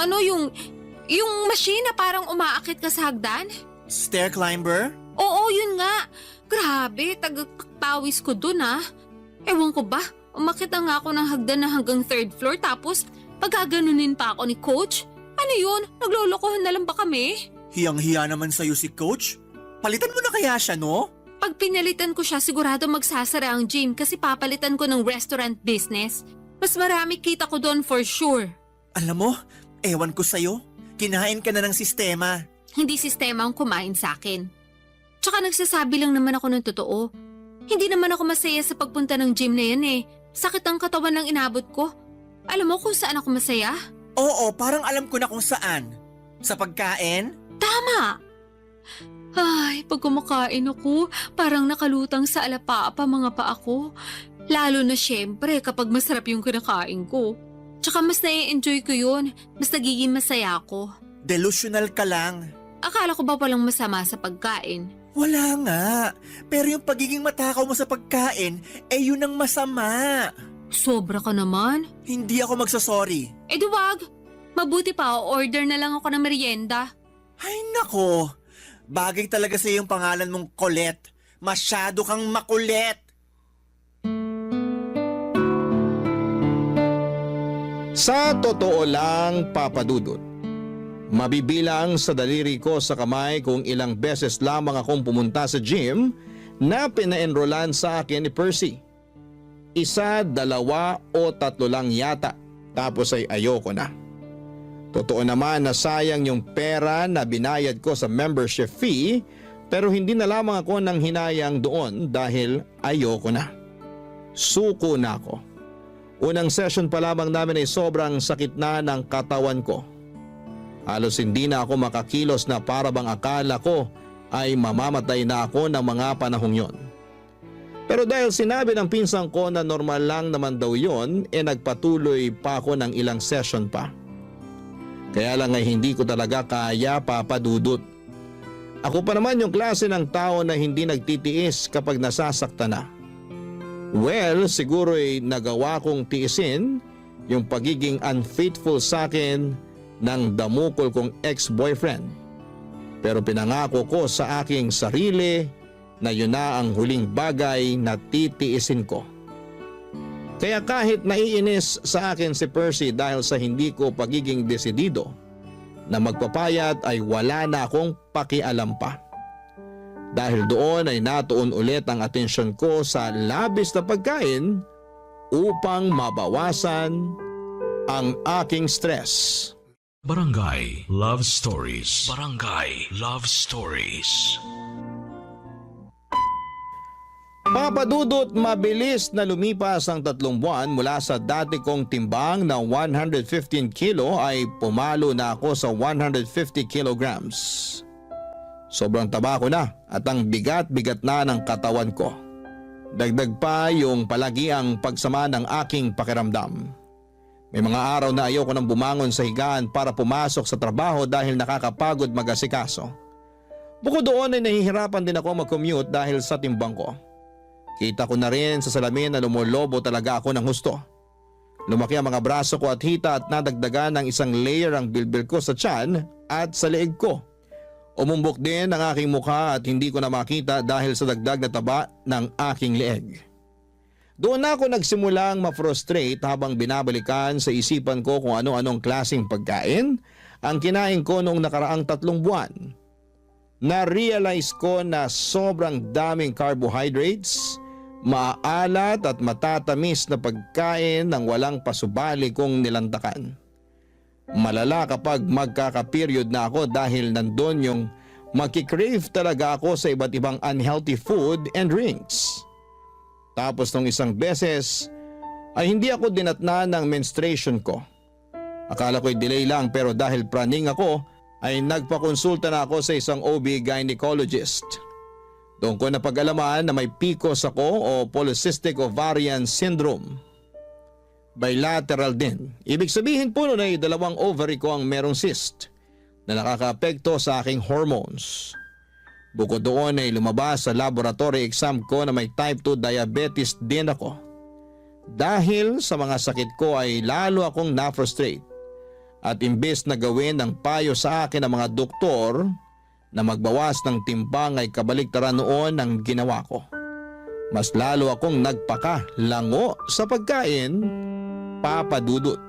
machine na parang umaakit ka sa hagdan. Stair climber? Oo, yun nga. Grabe, tagapawis ko dun ah. Ewan ko ba, umakit na nga ako ng hagdan na hanggang 3rd floor tapos pagkaganunin pa ako ni coach. Ano yun? Naglolokohan na lang ba kami? Hiyang-hiya naman sa'yo si coach. Palitan mo na kaya siya, no? Pag pinalitan ko siya, sigurado magsasara ang gym kasi papalitan ko ng restaurant business. Mas marami kita ko doon for sure. Alam mo, ewan ko sa'yo. Kinain ka na ng sistema. Hindi sistema ang kumain sa akin. Tsaka nagsasabi lang naman ako ng totoo. Hindi naman ako masaya sa pagpunta ng gym na yan eh. Sakit ang katawan ng inabot ko. Alam mo kung saan ako masaya? Oo, parang alam ko na kung saan. Sa pagkain? Tama! Ay, pag kumakain ako, parang nakalutang sa alapaapa mga paa ko. Lalo na syempre kapag masarap yung kinakain ko. Tsaka mas nai-enjoy ko yun. Mas nagiging masaya ako. Delusional ka lang. Akala ko ba walang masama sa pagkain? Wala nga. Pero yung pagiging matakaw mo sa pagkain, yun ang masama. Sobra ka naman. Hindi ako magsasorry. Duwag. Mabuti pa, order na lang ako ng merienda. Ay nako. Bagay talaga sa yung pangalan mong Colette. Masyado kang makulit. Sa totoo lang, Papa Dudut, mabibilang sa daliri ko sa kamay kung ilang beses lamang akong pumunta sa gym na pina-enrollan sa akin ni Percy. 1, 2 o 3 lang yata, tapos ay ayoko na. Totoo naman na sayang yung pera na binayad ko sa membership fee, pero hindi na lamang ako nang hinayang doon dahil ayoko na. Suko na ako. Unang session pa lamang namin ay sobrang sakit na ng katawan ko. Halos hindi na ako makakilos na para bang akala ko ay mamamatay na ako ng mga panahong yon. Pero dahil sinabi ng pinsan ko na normal lang naman daw yon, nagpatuloy pa ako ng ilang session pa. Kaya lang ay hindi ko talaga kaya, Papa Dudut. Ako pa naman yung klase ng tao na hindi nagtitiis kapag nasasaktan na. Well, siguro ay nagawa kong tiisin yung pagiging unfaithful sa akin ng damukol kong ex-boyfriend. Pero pinangako ko sa aking sarili na yun na ang huling bagay na titiisin ko. Kaya kahit naiinis sa akin si Percy dahil sa hindi ko pagiging desidido na magpapayat ay wala na akong pakialam pa. Dahil doon ay natuon ulit ang atensyon ko sa labis na pagkain upang mabawasan ang aking stress. Barangay Love Stories. Barangay Love Stories. Papa Dudut, mabilis na lumipas ang 3 buwan mula sa dati kong timbang na 115 kilo ay pumalo na ako sa 150 kilograms. Sobrang taba ko na at ang bigat-bigat na ng katawan ko. Dagdag pa yung palagiang pagsama ng aking pakiramdam. May mga araw na ayoko nang bumangon sa higaan para pumasok sa trabaho dahil nakakapagod mag-asikaso. Bukod doon ay nahihirapan din ako mag-commute dahil sa timbang ko. Kita ko na rin sa salamin na lumolobo talaga ako ng husto. Lumaki ang mga braso ko at hita at nadagdagan ng 1 layer ang bilbil ko sa tiyan at sa leeg ko. Umumbok din ang aking mukha at hindi ko na makita dahil sa dagdag na taba ng aking leeg. Doon na ako nagsimulang ma-frustrate habang binabalikan sa isipan ko kung ano-anong klaseng pagkain ang kinain ko noong nakaraang 3 buwan. Na-realize ko na sobrang daming carbohydrates, maalat at matatamis na pagkain ng walang pasubali kong nilantakan. Malala kapag magkaka-period na ako dahil nandun yung magkikrave talaga ako sa iba't ibang unhealthy food and drinks. Tapos nung isang beses ay hindi ako dinatnan ng menstruation ko. Akala ko'y delay lang pero dahil praning ako ay nagpakonsulta na ako sa isang OB gynecologist. Doon ko napag-alaman na may PCOS ako o Polycystic Ovarian Syndrome. Bilateral din. Ibig sabihin po nun ay 2 ovary ko ang merong cyst na nakakaapekto sa aking hormones. Bukod doon ay lumabas sa laboratory exam ko na may type 2 diabetes din ako. Dahil sa mga sakit ko ay lalo akong na-frustrate. At imbes na gawin ng payo sa akin ng mga doktor na magbawas ng timbang ay kabaliktaran noon ang ginawa ko. Mas lalo akong nagpaka-lango sa pagkain, Papa Dudut.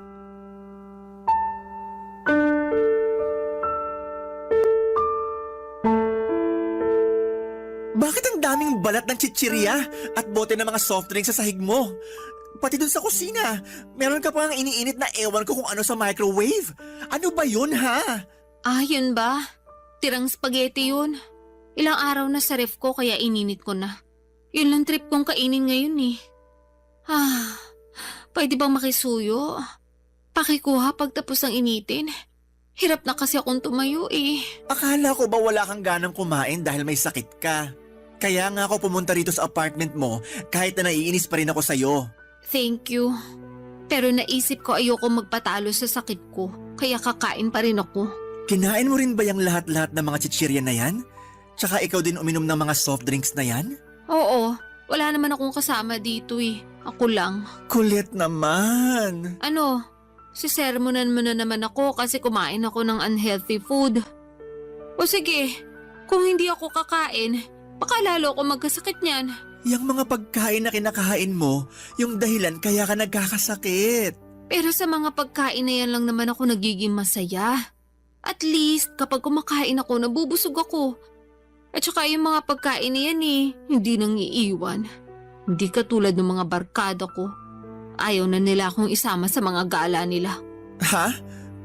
Bakit ang daming balat ng chichirya at bote ng mga soft drinks sa sahig mo? Pati dun sa kusina, meron ka pang iniinit na ewan ko kung ano sa microwave. Ano ba yun ha? Ah, yun ba? Tirang spaghetti yun. Ilang araw na sa ref ko kaya ininit ko na. Yun lang trip kong kainin ngayon eh. Pwede bang makisuyo? Pakikuha pagtapos ng initin. Hirap na kasi akong tumayo eh. Akala ko ba wala kang ganang kumain dahil may sakit ka? Kaya nga ako pumunta rito sa apartment mo kahit na naiinis pa rin ako sa'yo. Thank you. Pero naisip ko ayoko magpatalo sa sakit ko, kaya kakain pa rin ako. Kinain mo rin ba yung lahat-lahat ng mga chichirya na yan? Tsaka ikaw din uminom ng mga soft drinks na yan? Oo, wala naman akong kasama dito eh. Ako lang. Kulit naman. Ano? Sisermonan mo na naman ako kasi kumain ako ng unhealthy food. O sige, kung hindi ako kakain, baka lalo ako magkasakit niyan. Yang mga pagkain na kinakain mo, yung dahilan kaya ka nagkakasakit. Pero sa mga pagkain na yan lang naman ako nagiging masaya. At least kapag kumakain ako, nabubusog ako. At saka yung mga pagkain na yan hindi nang iiwan. Hindi katulad ng mga barkada ko. Ayaw na nila akong isama sa mga gala nila. Ha?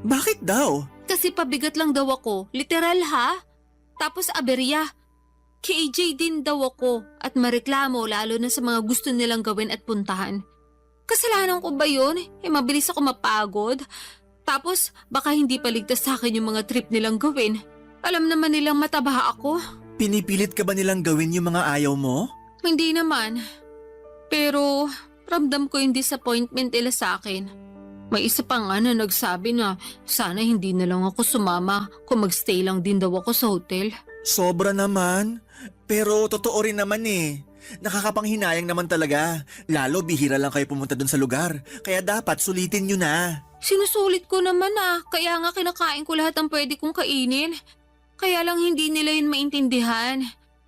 Bakit daw? Kasi pabigat lang daw ako. Literal ha? Tapos aberya. KJ din daw ako at mareklamo lalo na sa mga gusto nilang gawin at puntahan. Kasalanan ko ba yun? Mabilis ako mapagod. Tapos baka hindi paligtas sa akin yung mga trip nilang gawin. Alam naman nilang mataba ako. Pinipilit ka ba nilang gawin yung mga ayaw mo? Hindi naman. Pero ramdam ko yung disappointment nila sa akin. May isa pa nga na nagsabi na sana hindi na lang ako sumama kung magstay lang din daw ako sa hotel. Sobra naman. Pero totoo rin naman eh. Nakakapanghinayang naman talaga. Lalo bihira lang kayo pumunta dun sa lugar. Kaya dapat sulitin nyo na. Sinusulit ko naman kaya nga kinakain ko lahat ng pwede kong kainin. Kaya lang hindi nila yun maintindihan.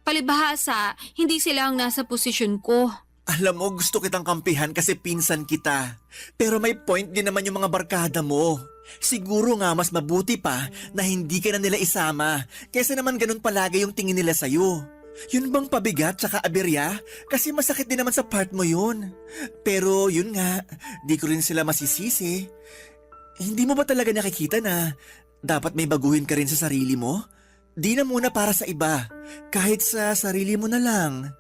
Palibhasa, hindi sila ang nasa posisyon ko. Alam mo, gusto kitang kampihan kasi pinsan kita. Pero may point din naman yung mga barkada mo. Siguro nga mas mabuti pa na hindi ka na nila isama kaysa naman ganun palagi yung tingin nila sa'yo. Yun bang pabigat tsaka aberya? Kasi masakit din naman sa part mo yun. Pero yun nga, di ko rin sila masisisi. Hindi mo ba talaga nakikita na dapat may baguhin ka rin sa sarili mo? Di na muna para sa iba, kahit sa sarili mo na lang.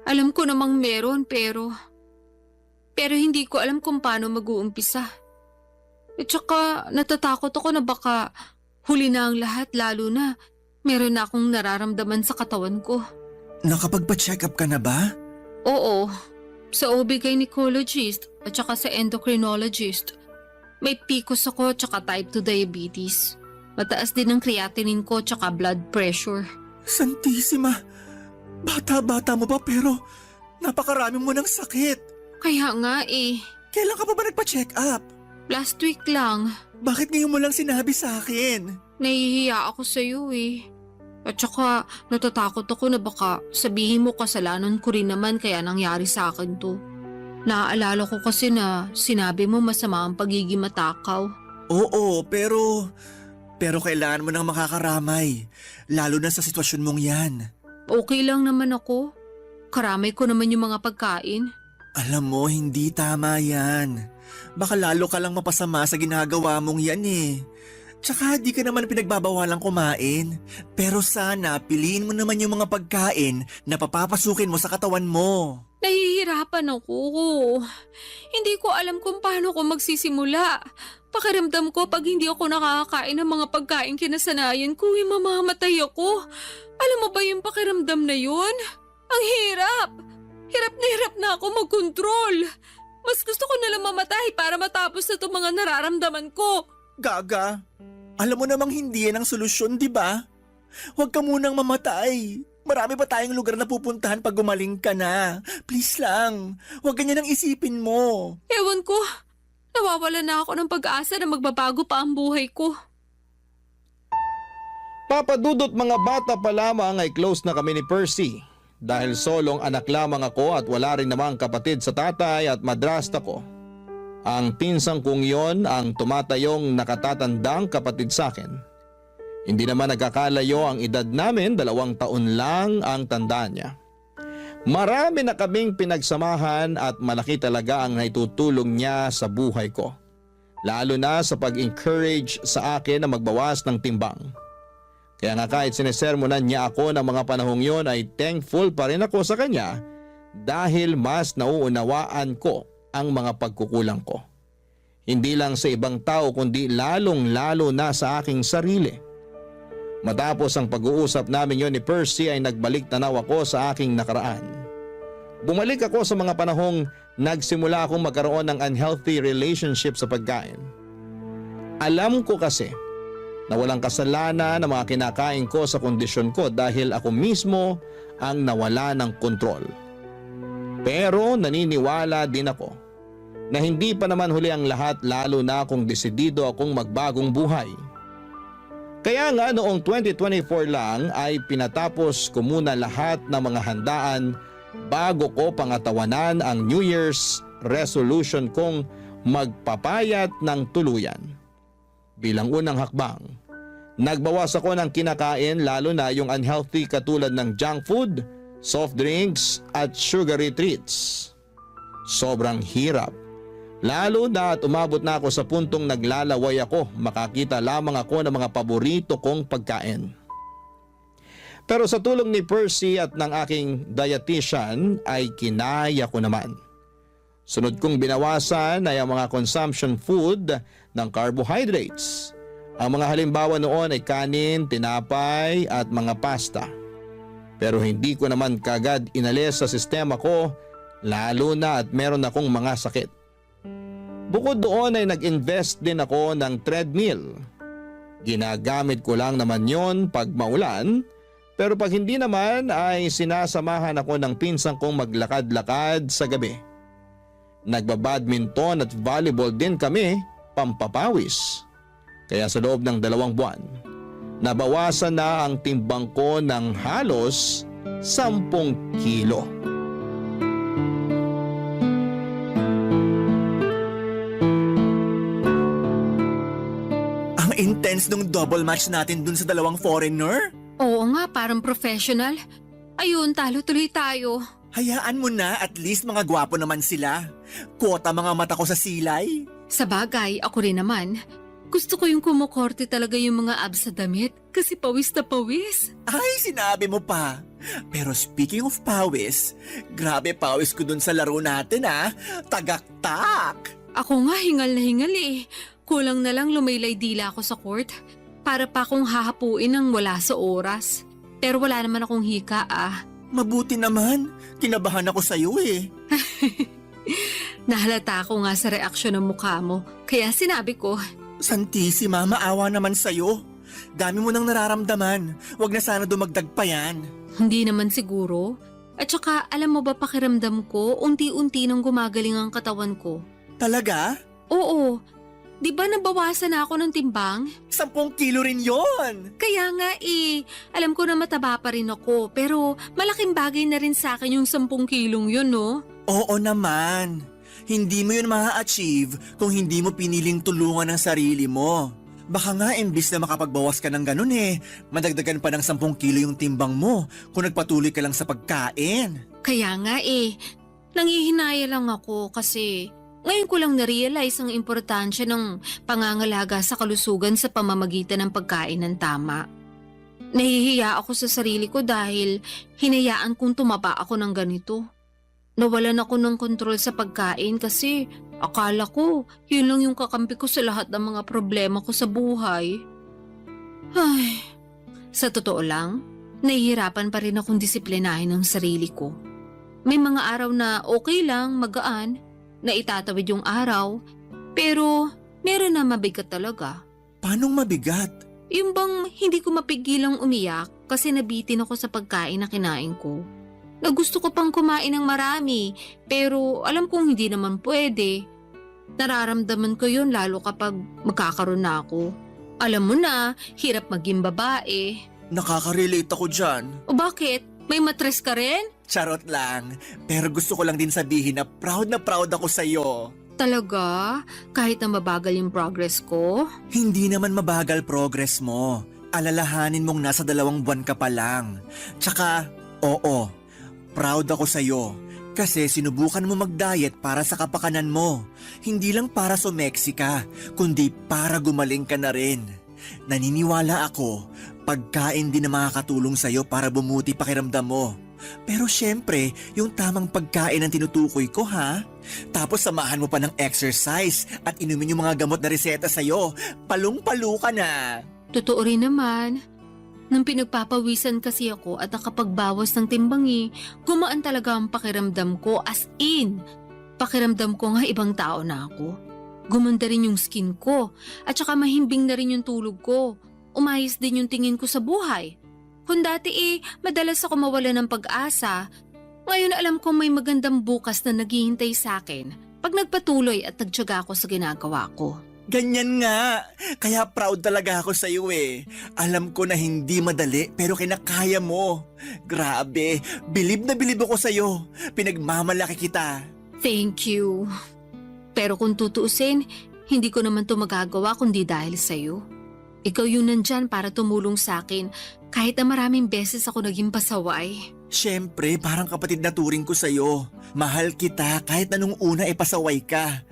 Alam ko namang meron pero hindi ko alam kung paano mag-uumpisa. At saka natatakot ako na baka huli na ang lahat lalo na meron na akong nararamdaman sa katawan ko. Nakapagpa-check up ka na ba? Oo, sa OB-gynecologist at saka sa endocrinologist. May PCOS ako at saka type 2 diabetes. Mataas din ang creatinine ko at saka blood pressure. Santisima! Bata-bata mo pa pero napakarami mo ng sakit. Kaya nga eh. Kailan ka pa ba nagpa-check up? Last week lang. Bakit ngayon mo lang sinabi sa akin? Nahihiya ako sa iyo eh. At saka natatakot ako na baka sabihin mo kasalanan ko rin naman kaya nangyari sa akin to. Naaalala ko kasi na sinabi mo masama ang pagiging matakaw. Oo, pero kailangan mo nang makakaramay. Lalo na sa sitwasyon mong yan. Okay lang naman ako. Karamay ko naman yung mga pagkain. Alam mo, hindi tama yan. Baka lalo ka lang mapasama sa ginagawa mong yan eh. Tsaka di ka naman pinagbabawalang kumain. Pero sana piliin mo naman yung mga pagkain na papapasukin mo sa katawan mo. Nahihirapan ako. Hindi ko alam kung paano ko magsisimula. Pakiramdam ko pag hindi ako nakakakain ng mga pagkain kinasanayan ko, mamamatay ako. Alam mo ba yung pakiramdam na yun? Ang hirap. Hirap na ako magkontrol. Mas gusto ko nalang mamatay para matapos na itong mga nararamdaman ko. Gaga, alam mo namang hindi yan ang solusyon, di ba? Huwag ka munang mamatay. Marami pa tayong lugar na pupuntahan pag gumaling ka na. Please lang, huwag ganyan ang isipin mo. Ewan ko, nawawala na ako ng pag-asa na magbabago pa ang buhay ko. Papadudot mga bata pa lamang ay close na kami ni Percy. Dahil solong anak lamang ako at wala rin namang kapatid sa tatay at madrasta ko. Ang pinsang kong yon ang tumatayong nakatatandang kapatid sa akin. Hindi naman nagkakalayo ang edad namin, 2 taon lang ang tanda niya. Marami na kaming pinagsamahan at malaki talaga ang naitutulong niya sa buhay ko. Lalo na sa pag-encourage sa akin na magbawas ng timbang. Kaya nga kahit sinesermonan niya ako ng mga panahong yon ay thankful pa rin ako sa kanya dahil mas nauunawaan ko ang mga pagkukulang ko. Hindi lang sa ibang tao kundi lalong-lalo na sa aking sarili. Matapos ang pag-uusap namin yon ni Percy ay nagbalik tanaw ako sa aking nakaraan. Bumalik ako sa mga panahong nagsimula akong magkaroon ng unhealthy relationship sa pagkain. Alam ko kasi na walang kasalanan ng mga kinakain ko sa kondisyon ko dahil ako mismo ang nawala ng kontrol. Pero naniniwala din ako na hindi pa naman huli ang lahat lalo na kung desidido akong magbagong buhay. Kaya nga noong 2024 lang ay pinatapos ko muna lahat ng mga handaan bago ko pangatawanan ang New Year's resolution kong magpapayat ng tuluyan. Bilang unang hakbang, nagbawas ako ng kinakain lalo na yung unhealthy katulad ng junk food, soft drinks at sugary treats. Sobrang hirap. Lalo na at umabot na ako sa puntong naglalaway ako, makakita lamang ako ng mga paborito kong pagkain. Pero sa tulong ni Percy at ng aking dietitian ay kinaya ko naman. Sunod kong binawasan ay ang mga consumption food ng carbohydrates. Ang mga halimbawa noon ay kanin, tinapay at mga pasta. Pero hindi ko naman kagad inalis sa sistema ko, lalo na at meron akong mga sakit. Bukod doon ay nag-invest din ako ng treadmill. Ginagamit ko lang naman yon pag maulan, pero pag hindi naman ay sinasamahan ako ng pinsan kong maglakad-lakad sa gabi. Nagbabadminton at volleyball din kami, pampapawis. Kaya sa loob ng 2 buwan, nabawasan na ang timbang ko ng halos 10 kilo. Ang intense nung double match natin dun sa 2 foreigner. Oo nga, parang professional. Ayun, talo tuloy tayo. Hayaan mo na, at least mga gwapo naman sila. Kuota mga mata ko sa silay. Sa bagay, ako rin naman. Gusto ko yung kumukorte talaga yung mga abs sa damit kasi pawis na pawis. Ay, sinabi mo pa. Pero speaking of pawis, grabe pawis ko dun sa laro natin Tagaktak! Ako nga hingal na hingal eh. Kulang na lang lumaylay dila ako sa court para pa akong hahapuin ng wala sa oras. Pero wala naman akong hika Mabuti naman. Kinabahan ako sa'yo eh. Nahalata ko nga sa reaksyon ng mukha mo, kaya sinabi ko. Santissima, maawa naman sa'yo. Dami mo nang nararamdaman. Huwag na sana dumagdag pa yan. Hindi naman siguro. At saka alam mo ba pakiramdam ko, unti-unti nang gumagaling ang katawan ko. Talaga? Oo. Di ba nabawasan na ako ng timbang? 10 kilo rin yon. Kaya nga alam ko na mataba pa rin ako, pero malaking bagay na rin sa akin yung 10 kilong yun, no? Oo naman. Hindi mo yun ma-achieve kung hindi mo piniling tulungan ang sarili mo. Baka nga imbis na makapagbawas ka ng ganun madagdagan pa ng 10 kilo yung timbang mo kung nagpatuloy ka lang sa pagkain. Kaya nga nangihinaya lang ako kasi ngayon ko lang na-realize ang importansya ng pangangalaga sa kalusugan sa pamamagitan ng pagkain ng tama. Nahihiya ako sa sarili ko dahil hinayaan kong tumaba ako ng ganito. Nawalan ako ng kontrol sa pagkain kasi akala ko yun lang yung kakampi ko sa lahat ng mga problema ko sa buhay. Ay, sa totoo lang, nahihirapan pa rin akong disiplinahin ang sarili ko. May mga araw na okay lang, magaan, na itatawid yung araw, pero meron na mabigat talaga. Paanong mabigat? Yung bang hindi ko mapigilang umiyak kasi nabitin ako sa pagkain na kinain ko. Na gusto ko pang kumain ng marami, pero alam kong hindi naman pwede. Nararamdaman ko yun lalo kapag magkakaroon na ako. Alam mo na, hirap maging babae. Nakaka-relate ako dyan. O bakit? May matres ka rin? Charot lang. Pero gusto ko lang din sabihin na proud ako sa'yo. Talaga? Kahit na mabagal yung progress ko? Hindi naman mabagal progress mo. Alalahanin mong nasa 2 buwan ka pa lang. Tsaka, oo, proud ako sa'yo. Kasi sinubukan mo mag-diet para sa kapakanan mo. Hindi lang para sumeksi ka, kundi para gumaling ka na rin. Naniniwala ako, pagkain din na makakatulong sa'yo para bumuti pakiramdam mo. Pero syempre, yung tamang pagkain ang tinutukoy ko Tapos samahan mo pa ng exercise at inumin yung mga gamot na reseta sa'yo. Palung-palo ka na. Totoo rin naman. Nang pinagpapawisan kasi ako at nakapagbawas ng timbang gumaan talaga ang pakiramdam ko as in. Pakiramdam ko nga ibang tao na ako. Gumanda rin yung skin ko at saka mahimbing na rin yung tulog ko. Umayos din yung tingin ko sa buhay. Kung dati madalas ako mawala ng pag-asa, ngayon alam kong may magandang bukas na naghihintay sa akin pag nagpatuloy at nagtiyaga ako sa ginagawa ko. Ganyan nga. Kaya proud talaga ako sa'yo Alam ko na hindi madali pero kinakaya mo. Grabe, bilib na bilib ako sa'yo. Pinagmamalaki kita. Thank you. Pero kung tutuusin, hindi ko naman to magagawa kundi dahil sa'yo. Ikaw yung nandyan para tumulong sa akin kahit na maraming beses ako naging pasaway. Siyempre, parang kapatid na turing ko sa'yo. Mahal kita kahit na nung una pasaway ka.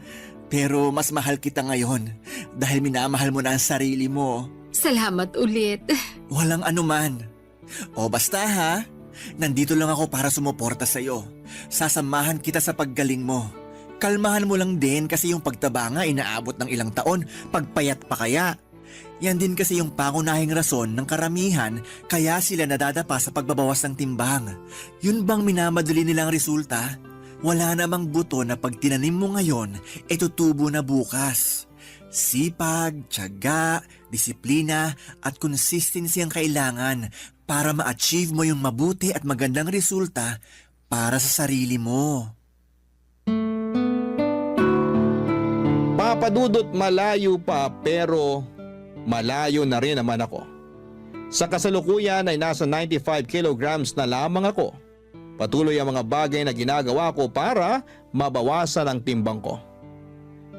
Pero mas mahal kita ngayon dahil minamahal mo na ang sarili mo. Salamat ulit. Walang anuman. O basta ha, nandito lang ako para sumuporta sa'yo. Sasamahan kita sa paggaling mo. Kalmahan mo lang din kasi yung pagtaba nga inaabot ng ilang taon, pagpayat pa kaya. Yan din kasi yung pangunahing rason ng karamihan kaya sila nadadapa sa pagbabawas ng timbang. Yun bang minamadali nilang resulta? Wala namang buto na pag tinanim mo ngayon, tutubo na bukas. Sipag, tiyaga, disiplina at consistency ang kailangan para ma-achieve mo yung mabuti at magandang resulta para sa sarili mo. Papadudot malayo pa pero malayo na rin naman ako. Sa kasalukuyan ay nasa 95 kilograms na lamang ako. Patuloy ang mga bagay na ginagawa ko para mabawasan ang timbang ko.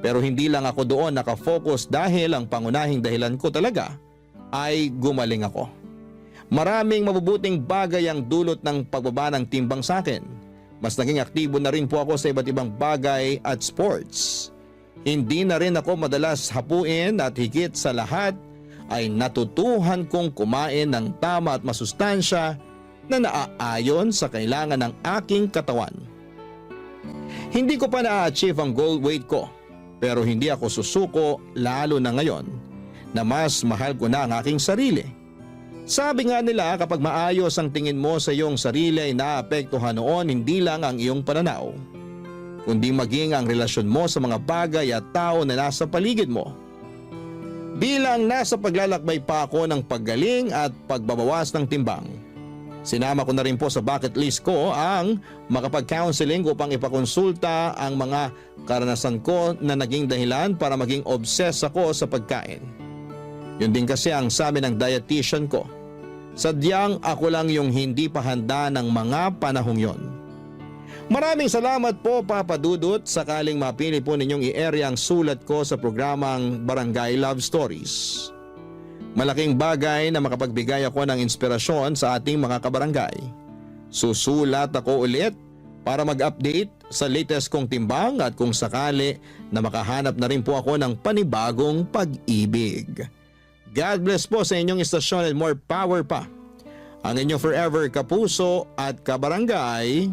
Pero hindi lang ako doon nakafocus dahil ang pangunahing dahilan ko talaga ay gumaling ako. Maraming mabubuting bagay ang dulot ng pagbaba ng timbang sa akin. Mas naging aktibo na rin po ako sa iba't ibang bagay at sports. Hindi na rin ako madalas hapuin at higit sa lahat ay natutuhan kong kumain ng tama at masustansya na naaayon sa kailangan ng aking katawan. Hindi ko pa na-achieve ang goal weight ko pero hindi ako susuko lalo na ngayon na mas mahal ko na ang aking sarili. Sabi nga nila kapag maayos ang tingin mo sa iyong sarili ay naapektuhan noon hindi lang ang iyong pananaw, kundi maging ang relasyon mo sa mga bagay at tao na nasa paligid mo. Bilang nasa paglalakbay pa ako ng paggaling at pagbabawas ng timbang, sinama ko na rin po sa bucket list ko ang makapag-counseling upang ipakonsulta ang mga karanasan ko na naging dahilan para maging obsessed ako sa pagkain. Yun din kasi ang sabi ng dietitian ko. Sadyang ako lang yung hindi pa handa ng mga panahong yon. Maraming salamat po Papa Dudut, sakaling mapili po ninyong i-area ang sulat ko sa programang Barangay Love Stories. Malaking bagay na makapagbigay ako ng inspirasyon sa ating mga kabarangay. Susulat ako ulit para mag-update sa latest kong timbang at kung sakali na makahanap na rin po ako ng panibagong pag-ibig. God bless po sa inyong istasyon and more power pa. Ang inyong forever kapuso at kabarangay,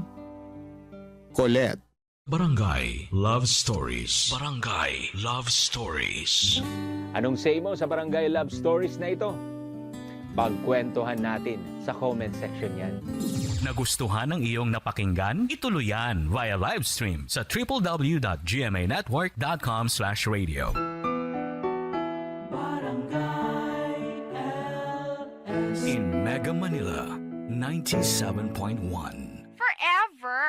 Colette. Barangay Love Stories. Barangay Love Stories. Anong say mo sa Barangay Love Stories na ito? Pagkwentuhan natin sa comment section yan. Nagustuhan ng iyong napakinggan? Ituloy yan via live stream sa www.gmanetwork.com/radio. In Mega Manila, 97.1. Forever.